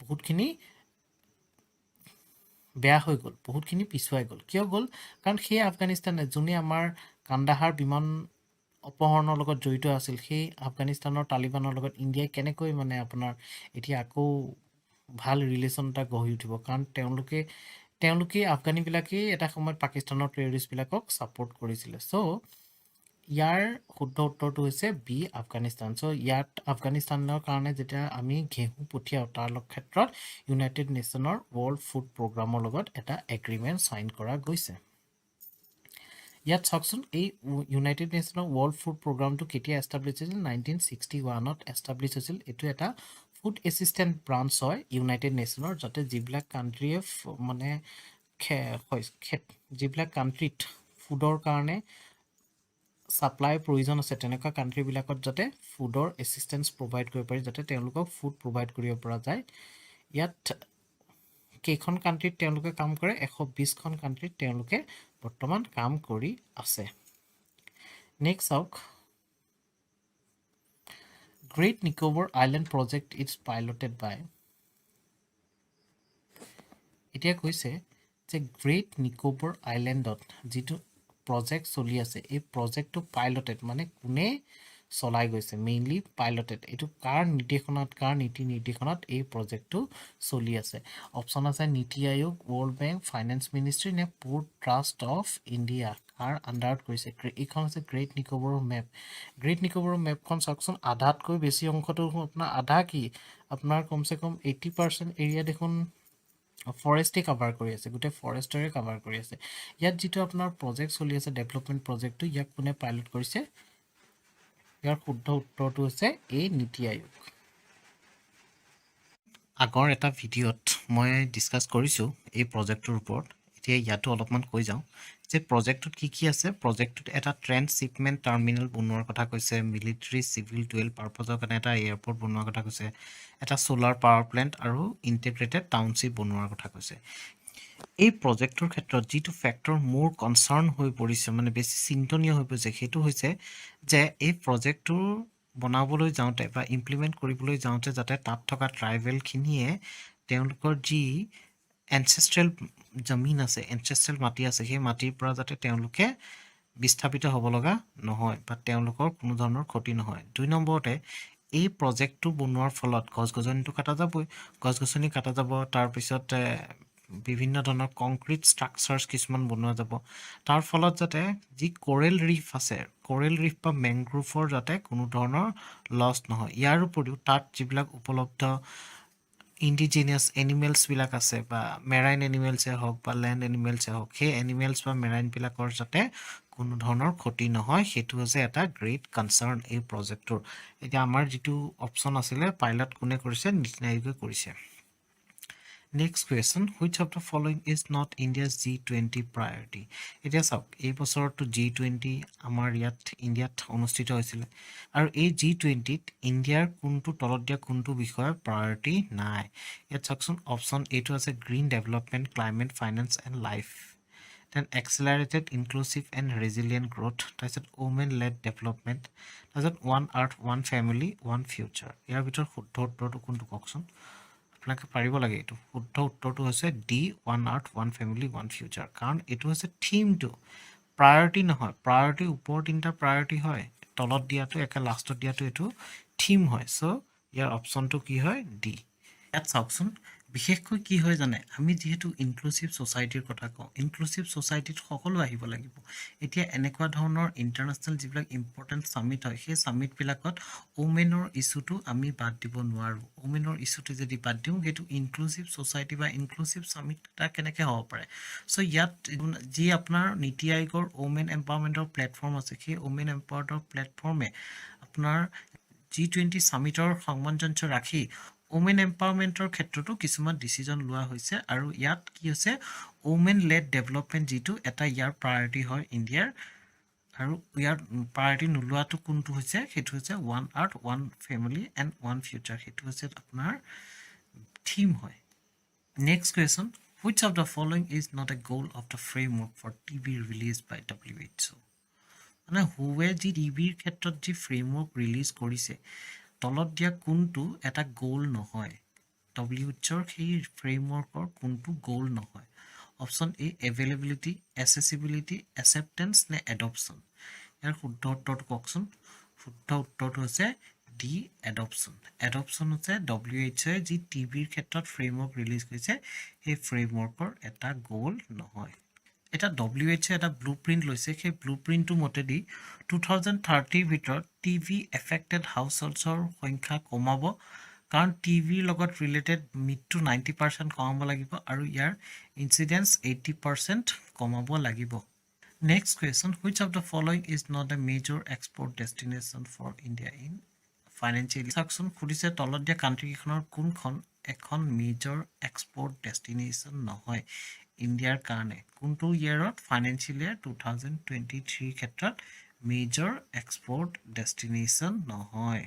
বহুতখিনি বেয়া হৈ গ'ল বহুতখিনি পিছুৱাই গ'ল কিয় গ'ল কাৰণ সেই আফগানিস্তানে যোনে আমাৰ কান্দাহাৰ বিমান অপহৰণৰ লগত জড়িত আছিল সেই আফগানিস্তানৰ তালিবানৰ লগত ইণ্ডিয়াই কেনেকৈ মানে আপোনাৰ এতিয়া আকৌ ভাল ৰিলেশ্যন এটা গঢ়ি উঠিব কাৰণ তেওঁলোকে আফগানীবিলাকে এটা সময়ত পাকিস্তানৰ টেৰৰিষ্টবিলাকক ছাপোৰ্ট কৰিছিলে সো ইয়াৰ শুদ্ধ উত্তৰটো হৈছে বি আফগানিস্তান সো ইয়াত আফগানিস্তানৰ কাৰণে যেতিয়া আমি ঘেঁহু পঠিয়াও তাৰ ক্ষেত্ৰত ইউনাইটেড নেশ্যনৰ ৱৰ্ল্ড ফুড প্ৰগ্ৰামৰ লগত এটা এগ্ৰিমেণ্ট সাইন কৰা গৈছে ইয়াত চাওকচোন এই ইউনাইটেড নেশ্যনৰ ৱৰ্ল্ড ফুড প্ৰগ্ৰামটো কেতিয়া এষ্টাব্লিছ হৈছিল 1961ত এষ্টাব্লিছ হৈছিল এটো এটা ফুড এছিষ্টেন্ট ব্ৰাঞ্চ হয় ইউনাইটেড নেশ্যনৰ যাতে যিবিলাক কান্ট্ৰিয়ে মানে যিবিলাক কান্ট্ৰিত ফুডৰ কাৰণে সাপ্লাই প্ৰয়োজন আছে তেনেকুৱা কান্ট্ৰি বিলাকত যাতে ফুডৰ এছিষ্টেন্স প্ৰভাইড কৰিব পাৰি যাতে তেওঁলোকক ফুড প্ৰভাইড কৰিব পৰা যায় ইয়াত কেইখন কাণ্ট্ৰিত তেওঁলোকে কাম কৰে 120খন কাণ্ট্ৰিত তেওঁলোকে বৰ্তমান কাম কৰি আছে নেক্সট চাওক Great Nicobar Island project is piloted by এতিয়া কৈছে যে গ্ৰেট নিকোবৰ আইল্যান্ডত যেটো প্ৰজেক্ট চলি আছে এই প্ৰজেক্টটো পাইলটেড মানে কোনে চলাই গৈছে মেইনলি পাইলটেড এটো কাৰ নিৰ্দেশনাত কাৰ নীতি নিৰ্দেশনাত এই প্ৰজেক্টটো চলি আছে অপচন আছে নীতি আয়োগ ওয়াৰ্ল্ড বেংক ফাইনান্স মিনিষ্ট্ৰি নে পোৰ্ট ট্ৰাষ্ট অফ ইণ্ডিয়া কাৰ আন্ডাৰত কৰিছে এইখন আছে গ্ৰেট নিকোবৰ মেপখন চাওকচোন আধাতকৈ বেছি অংশটো আপোনাৰ আধা কি আপোনাৰ কমসে কম 80% এৰিয়া দেখোন ফৰেষ্টে কভাৰ কৰি আছে গুটে ফৰেষ্টৰে কভাৰ কৰি আছে ইয়াত যেটো আপোনাৰ প্ৰজেক্ট চলি আছে ডেভেলপমেন্ট প্ৰজেক্টটো ইয়াক কোনে পাইলট কৰিছে ইয়াৰ শুদ্ধ উত্তৰটো হৈছে এই নীতি আয়োগ আগৰ এটা ভিডিঅ'ত মই ডিসকাস কৰিছো এই প্ৰজেক্টৰ ওপৰত এতিয়া ইয়াতো অলপমান কৈ যাওঁ যে প্ৰজেক্টত কি আছে প্ৰজেক্টত এটা ট্ৰান্সশিপমেন্ট টাৰ্মিনেল বনোৱাৰ কথা কৈছে মিলিটাৰী সিভিল ডুৱেল পাৰপজৰ কাৰণে এটা এয়াৰপৰ্ট বনোৱাৰ কথা কৈছে এটা সোলাৰ পাৱাৰ প্লান্ট আৰু ইন্টিগ্ৰেটেড টাউনশিপ বনোৱাৰ কথা কৈছে এই প্ৰজেক্টৰ ক্ষেত্ৰত যেটো ফ্যাক্টৰ মোৰ কনসাৰ্ন হৈ পৰিছে মানে বেছি চিন্তনীয় হৈ পৰিছে সেইটো হৈছে যে এই প্ৰজেক্টৰ বনাবলৈ যাওঁতে বা ইমপ্লিমেন্ট কৰিবলৈ যাওঁতে যাতে তাত থকা ট্ৰাইবেল খিনিয়ে তেওঁলোকৰ যি এনসেষ্ট্ৰেল জমিন আছে এনসেষ্ট্ৰেল মাটি আছে সেই মাটিৰ পৰা যাতে তেওঁলোকে বিস্থাপিত হ'ব লগা নহয় বা তেওঁলোকৰ কোনো ধৰণৰ ক্ষতি নহয় দুই নম্বৰতে এই প্ৰজেক্টটো বনোৱাৰ ফলত গছগছনিটো কাটা যাবই গছগছনি কাটা যাব তাৰ পিছত বিভিন্ন ধৰণৰ কংক্ৰিট ষ্ট্ৰাকচাৰছ কিছুমান বনোৱা যাব তাৰ ফলত যাতে যি কোৰেল ৰিফ আছে কোৰেল ৰিফ বা মেংগ্ৰোভৰ যাতে কোনো ধৰণৰ লছ নহয় ইয়াৰ উপৰিও তাত যিবিলাক উপলব্ধ ইন্ডিজিনিয়াস এনিমেলস বিলাক আছে বা মেৰাইন এনিমেলস হওক বা ল্যান্ড এনিমেলস হওক সেই এনিমেলস বা মেৰাইন বিলাকৰ যাতে কোনো ধৰণৰ ক্ষতি নহয় হেতু হৈছে এটা গ্ৰেট কনসাৰ্ন এই প্ৰজেক্টৰ এতিয়া আমাৰ যেটো অপচন আছিল পাইলট কোনে কৰিছে নীতি আয়োগে কৰিছে Next question, which of the following is not India's G20 priority? এতিয়া চাওক এই বছৰটো G20 আমাৰ ইয়াত ইন্ডিয়াত অনুষ্ঠিত হৈছিল আৰু এই G20 ত ইন্ডিয়াৰ কোনটো তলত দিয়া কোনটো বিষয় priority নাই ইয়াত চাওকচোন অপচন এ টো আছে green development climate finance and life then accelerated inclusive and resilient growth তাৰপিছত women led development তাৰপিছত one earth one family one future ইয়াৰ ভিতৰত শুদ্ধ উত্তৰটো কোনটো কওকচোন আপোনাকে পাৰিব লাগে এটো শুদ্ধ উত্তৰটো হৈছে ডি ওৱান আৰ্থ ওৱান ফ্যামিলি ওৱান ফিউচাৰ কাৰণ এটো হৈছে থিমটো প্ৰায়োৰিটি নহয় প্ৰায়োৰিটি ওপৰ তিনটা প্ৰায়োৰিটি হয় তলত দিয়াটো একে লাষ্টত দিয়াটো এটো থিম হয় সো ইয়াৰ অপচনটো কি হয় ডি ইয়াত চাওকচোন বিশেষকৈ কি হয় জানে আমি যেহেতু ইনক্লুসিভ সোসাইটিৰ কথা কওঁ ইনক্লুসিভ সোসাইটিত সকলো আহিব লাগিব এতিয়া এনেকুৱা ধৰণৰ ইন্টাৰনেশ্যনেল যিবিলাক ইম্পৰ্টেন্ট সামিট হয় সেই সামিট বিলাকত ওমেনৰ ইস্যুটো আমি বাদ দিব নোৱাৰো ওমেনৰ ইস্যুটো যদি বাদ দিও হেতু ইনক্লুসিভ সোসাইটি বা ইনক্লুসিভ সামিট তা কেনেকে হ'ব পাৰে সো ইয়াত যি আপোনাৰ নীতি আয়োগৰ ওমেন এম্পাৱাৰমেন্টৰ প্ল্যাটফৰ্ম আছে সেই ওমেন এম্পাৱাৰমেন্টৰ প্ল্যাটফৰ্মে আপোনাৰ G20 সামিটৰ সংমঞ্চন ৰাখি ওমেন এম্পাৱাৰমেন্টৰ ক্ষেত্ৰটো কিছুমান ডিসিজন লোৱা হৈছে আৰু ইয়াত কি হৈছে ওমেন লেড ডেভেলপমেন্ট যেটো এটা ইয়াৰ প্ৰায়োৰিটি হয় ইণ্ডিয়াৰ আৰু ইয়াৰ প্ৰায়োৰিটি নোলোৱাটো কোনটো হৈছে হেতু হৈছে one earth one family and one future হেতু হৈছে আপোনাৰ থিম হয় next question which of the following is not a goal of the framework for TB released by WHO মানে হুৱে যি টিবিৰ ক্ষেত্ৰত যি ফ্ৰেমৱৰ্ক ৰিলিজ কৰিছে তলত দিয়া কোনটো এটা গোল নহয় WHO সেই ফ্ৰেমৱৰ্কৰ কোনটো গোল নহয় অপচন এ এভেইলেবিলিটি এসেসিবিলিটি অ্যাকসেপ্টেন্স নে এডপশন ইয়াৰ শুদ্ধ উত্তৰটো কওকচোন শুদ্ধ উত্তৰটো হৈছে ডি এডপশন হৈছে WHO যি টিবিৰ ক্ষেত্ৰত ফ্ৰেমৱৰ্ক ৰিলিজ কৰিছে সেই ফ্ৰেমৱৰ্কৰ এটা গোল নহয় এটা WHO এটা ব্লুপ্ৰিন্ট লৈছে সেই ব্লুপ্ৰিন্টটো মতেদি 2030 ভিতৰত টিভি এফেক্টেড হাউসহোল্ডছৰ সংখ্যা কমাব কাৰণ টিভিৰ লগত ৰিলেটেড মৃত্যু 90% কমাব লাগিব আৰু ইয়াৰ ইনসিডেন্স 80% কমাব লাগিব next question which of the following is not a major export destination for India in financial section খুদিছে তলত দিয়া কান্ট্ৰি কিখনৰ কোনখন এখন মেজৰ এক্সপোৰ্ট ডেষ্টিনেশ্যন নহয় ইণ্ডিয়াৰ কাৰণে কোনটো ইয়াৰত ফাইনান্সিয়েল ইয়াৰ 2023 ক্ষেত্ৰত মেজৰ এক্সপোৰ্ট ডেষ্টিনেশ্যন নহয়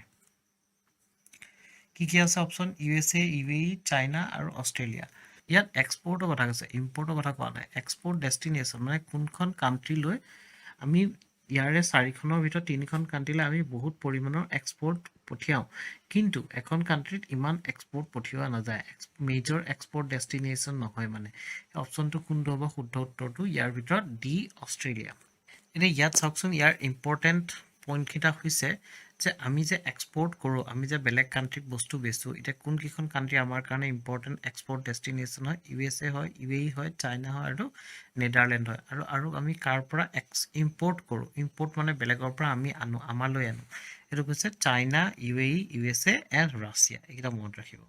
কি আছে অপচন USA UAE চাইনা আৰু অষ্ট্ৰেলিয়া ইয়াত এক্সপোৰ্টৰ কথা কৈছে, ইম্পৰ্টৰ কথা কোৱা নাই। এক্সপোৰ্ট ডেষ্টিনেশ্যন মানে কোনখন কাণ্ট্ৰিলৈ আমি ইয়াৰে 4খনৰ ভিতৰত 3খন কাণ্ট্ৰিলৈ আমি বহুত পৰিমাণৰ এক্সপোৰ্ট পঠিয়াওঁ, কিন্তু এখন কাণ্ট্ৰিত ইমান এক্সপোৰ্ট পঠিওৱা নাযায়, মেজৰ এক্সপোৰ্ট ডেষ্টিনেশ্যন নহয় মানে। অপশ্যনটো কোনটো হ'ব শুদ্ধ উত্তৰটো ইয়াৰ ভিতৰত ডি অষ্ট্ৰেলিয়া। এতিয়া ইয়াত চাওকচোন, ইয়াৰ ইম্পৰ্টেণ্ট পইণ্টকেইটা হৈছে যে আমি যে এক্সপোৰ্ট কৰোঁ, আমি যে বেলেগ কাণ্ট্ৰিত বস্তু বেচোঁ, এতিয়া কোনকেইখন কাণ্ট্ৰি আমাৰ কাৰণে ইম্পৰ্টেণ্ট এক্সপোৰ্ট ডেষ্টিনেশ্যন হয়? USA হয়, UAE হয়, চাইনা হয় আৰু নেদাৰলেণ্ড হয়। আৰু আমি কাৰ পৰা ইম্পৰ্ট কৰোঁ? ইম্পৰ্ট মানে বেলেগৰ পৰা আমি আনো, আমালৈ আনো। এইটো কৈছে China, UAE, USA and Russia. এইকেইটা মনত ৰাখিব।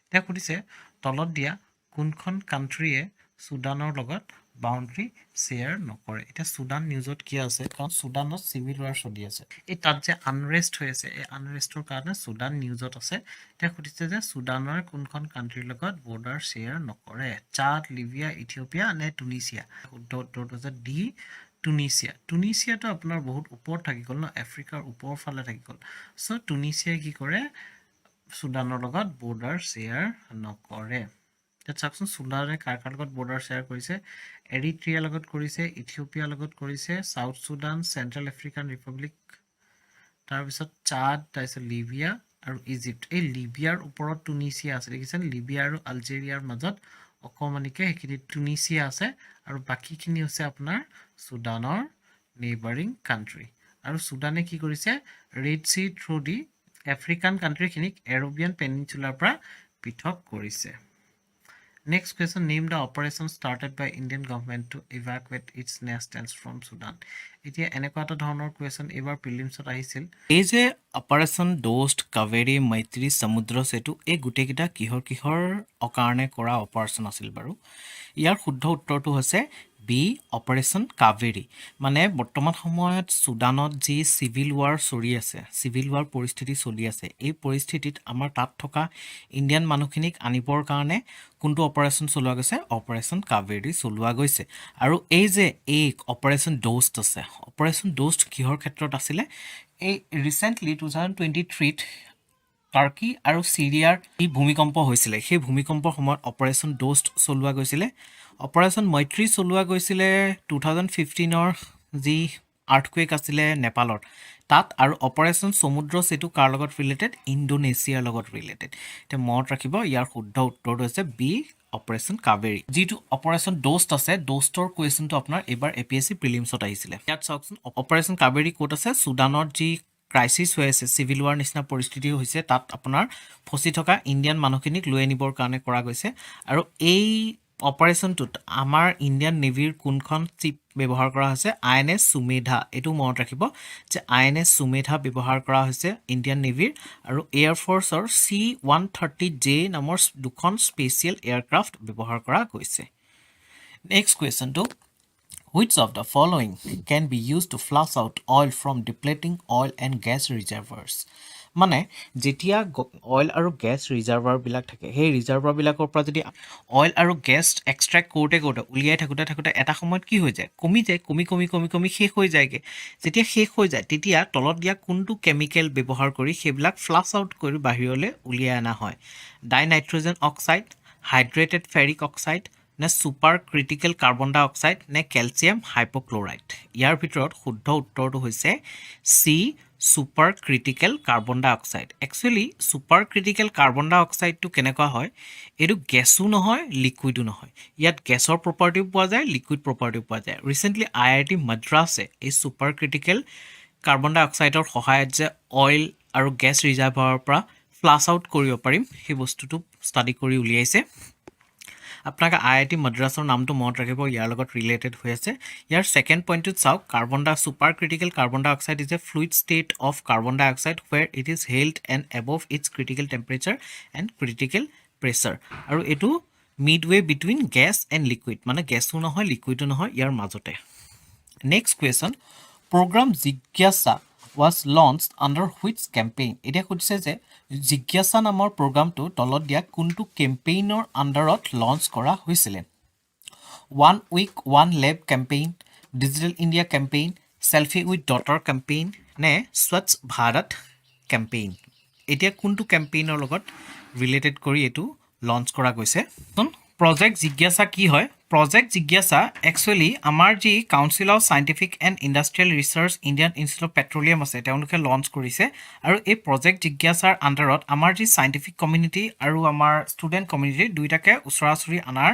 এতিয়া সুধিছে তলত দিয়া কোনখন কাণ্ট্ৰিয়ে চুডানৰ লগত বাউণ্ডাৰী শ্বেয়াৰ নকৰে? এতিয়া চুডান নিউজত কি আছে? কাৰণ চুডানত চিভিল ৱাৰ চলি আছে, এই তাত যে আনৰেষ্ট হৈ আছে, এই আনৰেষ্টৰ কাৰণে চুডান নিউজত আছে। এতিয়া সুধিছে যে চুডানৰ কোনখন কাণ্ট্ৰিৰ লগত বৰ্ডাৰ শ্বেয়াৰ নকৰে? চাড, লিবিয়া, ইথিঅপিয়া নে টুনিচিয়া? শুদ্ধ উত্তৰটো হৈছে ডি টুনিচিয়া। টুনিচিয়াটো আপোনাৰ বহুত ওপৰত থাকি গ'ল ন, আফ্ৰিকাৰ ওপৰৰ ফালে থাকি গ'ল। চ' টুনিচিয়াই কি কৰে? চুডানৰ লগত বৰ্ডাৰ শ্বেয়াৰ নকৰে। এতিয়া চাওকচোন চুডানে কাৰ কাৰ লগত বৰ্ডাৰ শ্বেয়াৰ কৰিছে? এৰিট্ৰিয়াৰ লগত কৰিছে, ইথিঅপিয়াৰ লগত কৰিছে, south Sudan, central African Republic, তাৰপিছত চাড, তাৰপিছত লিবিয়া আৰু ইজিপ্ত। এই লিবিয়াৰ ওপৰত টুনিচিয়া আছে, দেখিছেনে? লিবিয়া আৰু আলজেৰিয়াৰ মাজত অকমানিকে সেইখিনি টুনিচিয়া আছে, আৰু বাকীখিনি হৈছে আপোনাৰ চুডানৰ নেইবাৰিং কাণ্ট্ৰি। আৰু চুডানে কি কৰিছে? ৰেড চি থ্ৰু দি আফ্ৰিকান কাণ্ট্ৰিখিনিক এৰবিয়ান পেনিনচুলাৰ পৰা পৃথক কৰিছে। Next question, name the operation started by Indian government to evacuate its nationals from Sudan. এতিয়া এনেকুৱা এটা ধৰণৰ কুৱেশ্যন এইবাৰ প্ৰিলিমছত আহিছিল। এই যে অপাৰেশ্যন ডোষ্ট, কাবেৰী, মৈত্ৰী, সমুদ্ৰ সেতু, এই গোটেইকেইটা কিহৰ কাৰণে কৰা অপাৰেশ্যন আছিল বাৰু? ইয়াৰ শুদ্ধ উত্তৰটো হৈছে বি অপাৰেশ্যন কাবেৰী। মানে বৰ্তমান সময়ত চুডানত যি চিভিল ৱাৰ চলি আছে, চিভিল ৱাৰ পৰিস্থিতি চলি আছে, এই পৰিস্থিতিত আমাৰ তাত থকা ইণ্ডিয়ান মানুহখিনিক আনিবৰ কাৰণে কোনটো অপাৰেশ্যন চলোৱা গৈছে? অপাৰেশ্যন কাবেৰী চলোৱা গৈছে। আৰু এই যে এই অপাৰেশ্যন ডোষ্ট আছে, অপাৰেশ্যন ডোষ্ট কিহৰ ক্ষেত্ৰত আছিলে? এই ৰিচেণ্টলি 2023ত টাৰ্কি আৰু চিৰিয়াৰ যি ভূমিকম্প হৈছিলে, সেই ভূমিকম্পৰ সময়ত অপাৰেশ্যন ডোষ্ট চলোৱা গৈছিলে। অপাৰেশ্যন মৈত্ৰী চলোৱা গৈছিলে 2015ৰ যি আৰ্থকুৱেক আছিলে নেপালত, তাত। আৰু অপাৰেশ্যন সমুদ্ৰ সেতু কাৰ লগত ৰিলেটেড? ইণ্ডোনেছিয়াৰ লগত ৰিলেটেড। এতিয়া মনত ৰাখিব, ইয়াৰ শুদ্ধ উত্তৰটো হৈছে বি অপাৰেশ্যন কাবেৰী। যিটো অপাৰেশ্যন ডোষ্ট আছে, ডোষ্টৰ কুৱেশ্যনটো আপোনাৰ এইবাৰ APSC প্ৰিলিমছত আহিছিলে। ইয়াত চাওকচোন অপাৰেশ্যন কাবেৰী ক'ত আছে? চুডানৰ যি ক্ৰাইচিছ হৈ আছে, চিভিল ৱাৰ নিচিনা পৰিস্থিতি হৈছে, তাত আপোনাৰ ফচি থকা ইণ্ডিয়ান মানুহখিনিক লৈ আনিবৰ কাৰণে কৰা গৈছে। আৰু এই অপাৰেশ্যনটোত আমাৰ ইণ্ডিয়ান নেভিৰ কোনখন শ্বিপ ব্যৱহাৰ কৰা হৈছে? INS সুমেধা। এইটো মনত ৰাখিব যে INS সুমেধা ব্যৱহাৰ কৰা হৈছে ইণ্ডিয়ান নেভিৰ। আৰু এয়াৰফ'ৰ্চৰ C-130J নামৰ দুখন স্পেচিয়েল এয়াৰক্ৰাফ্ট ব্যৱহাৰ কৰা গৈছে। নেক্সট কুৱেশ্যনটো, which of the following can be used to flush out oil from depleting oil and gas reservoirs? মানে যেতিয়া অইল আৰু গেছ ৰিজাৰ্ভাৰবিলাক থাকে, সেই ৰিজাৰ্ভাৰবিলাকৰ পৰা যদি অইল আৰু গেছ এক্সট্ৰেক্ট কৰোঁতে উলিয়াই থাকোঁতে এটা সময়ত কি হৈ যায়? কমি যায়, কমি শেষ হৈ যায়গৈ। যেতিয়া শেষ হৈ যায়, তেতিয়া তলত দিয়া কোনটো কেমিকেল ব্যৱহাৰ কৰি সেইবিলাক ফ্লাছ আউট কৰি বাহিৰলৈ উলিয়াই অনা হয়? Dinitrogen oxide, hydrated ferric oxide, নে super critical carbon dioxide, নে কেলছিয়াম হাইপ'ক্লৰাইড? ইয়াৰ ভিতৰত শুদ্ধ উত্তৰটো হৈছে C super critical carbon dioxide. Actually super critical carbon ডাই অক্সাইডটো কেনেকুৱা হয়? এইটো গেছো নহয়, লিকুইডো নহয়। ইয়াত গেছৰ প্ৰপাৰ্টিও পোৱা যায়, লিকুইড প্ৰপাৰ্টিও পোৱা যায়। ৰিচেণ্টলি IIT মাদ্ৰাছে এই ছুপাৰ ক্ৰিটিকেল কাৰ্বন ডাই অক্সাইডৰ সহায়ত যে অইল আৰু গেছ ৰিজাৰ্ভাৰৰ পৰা ফ্লাছ আউট কৰিব পাৰিম, সেই বস্তুটো ষ্টাডি কৰি উলিয়াইছে। আপোনালোকে IIT মাদ্ৰাছৰ নামটো মনত ৰাখিব, ইয়াৰ লগত ৰিলেটেড হৈ আছে। ইয়াৰ ছেকেণ্ড পইণ্টটোত চাওক, super critical carbon dioxide is a fluid state of carbon dioxide where it is held and above its critical temperature and critical pressure. আৰু এইটো midway between gas and liquid, মানে গেছো নহয়, লিকুইডো নহয়, ইয়াৰ মাজতে। নেক্সট কুৱেশ্যন, প্ৰগ্ৰাম জিজ্ঞাসা was launched under which campaign? এতিয়া সুধিছে যে জিজ্ঞাসা নামৰ প্ৰগ্ৰামটো তলত দিয়া কোনটো কেম্পেইনৰ আণ্ডাৰত লঞ্চ কৰা হৈছিলে? 1 week 1 lab campaign, digital India campaign, selfie with daughter campaign, নে স্বচ্ছ ভাৰত কেম্পেইন? এতিয়া কোনটো কেম্পেইনৰ লগত ৰিলেটেড কৰি এইটো লঞ্চ কৰা গৈছে? প্ৰজেক্ট জিজ্ঞাসা কি হয় প্ৰজেক্ট জিজ্ঞাসা একচুৱেলি আমাৰ যি council of scientific and industrial research Indian institute of petroleum আছে তেওঁলোকে লঞ্চ কৰিছে আৰু এই প্ৰজেক্ট জিজ্ঞাসাৰ আণ্ডাৰত আমাৰ যি সাইণ্টিফিক কমিউনিটি আৰু আমাৰ ষ্টুডেণ্ট কমিউনিটি দুইটাকে ওচৰা-ওচৰি আনাৰ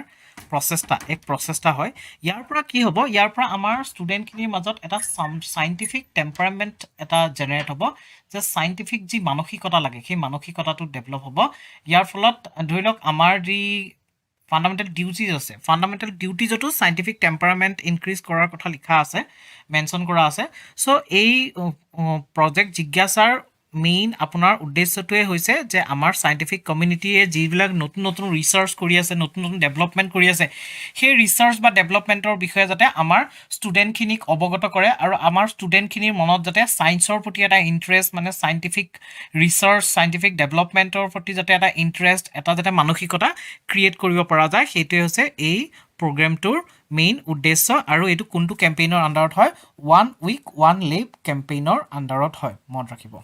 প্ৰচেষ্টা হয় ইয়াৰ পৰা কি হ'ব ইয়াৰ পৰা আমাৰ ষ্টুডেণ্টখিনিৰ মাজত এটা সাইণ্টিফিক টেম্পাৰামেণ্ট এটা জেনেৰেট হ'ব যে সাইণ্টিফিক যি মানসিকতা লাগে সেই মানসিকতাটো ডেভেলপ হ'ব ইয়াৰ ফলত ধৰি লওক আমাৰ যি ফাণ্ডামেণ্টেল ডিউটিজ আছে ফাণ্ডামেণ্টেল ডিউটিজতো সাইণ্টিফিক টেম্পাৰামেণ্ট ইনক্ৰিজ কৰাৰ কথা লিখা আছে মেনশ্যন কৰা আছে চ' এই প্ৰজেক্ট জিজ্ঞাসাৰ মেইন আপোনাৰ উদ্দেশ্যটোৱে হৈছে যে আমাৰ সাইণ্টিফিক কমিউনিটিয়ে যিবিলাক নতুন নতুন ৰিচাৰ্চ কৰি আছে নতুন নতুন ডেভেলপমেণ্ট কৰি আছে সেই ৰিচাৰ্চ বা ডেভেলপমেণ্টৰ বিষয়ে যাতে আমাৰ ষ্টুডেণ্টখিনিক অৱগত কৰে আৰু আমাৰ ষ্টুডেণ্টখিনিৰ মনত যাতে ছায়েন্সৰ প্ৰতি এটা ইণ্টাৰেষ্ট মানে সাইণ্টিফিক ৰিচাৰ্চ সাইণ্টিফিক ডেভেলপমেণ্টৰ প্ৰতি যাতে এটা ইণ্টাৰেষ্ট এটা যাতে মানসিকতা ক্ৰিয়েট কৰিব পৰা যায় সেইটোৱে হৈছে এই প্ৰগ্ৰেমটোৰ মেইন উদ্দেশ্য আৰু এইটো কোনটো কেম্পেইনৰ আণ্ডাৰত হয় 1 উইক 1 লেব কেম্পেইনৰ আণ্ডাৰত হয় মনত ৰাখিব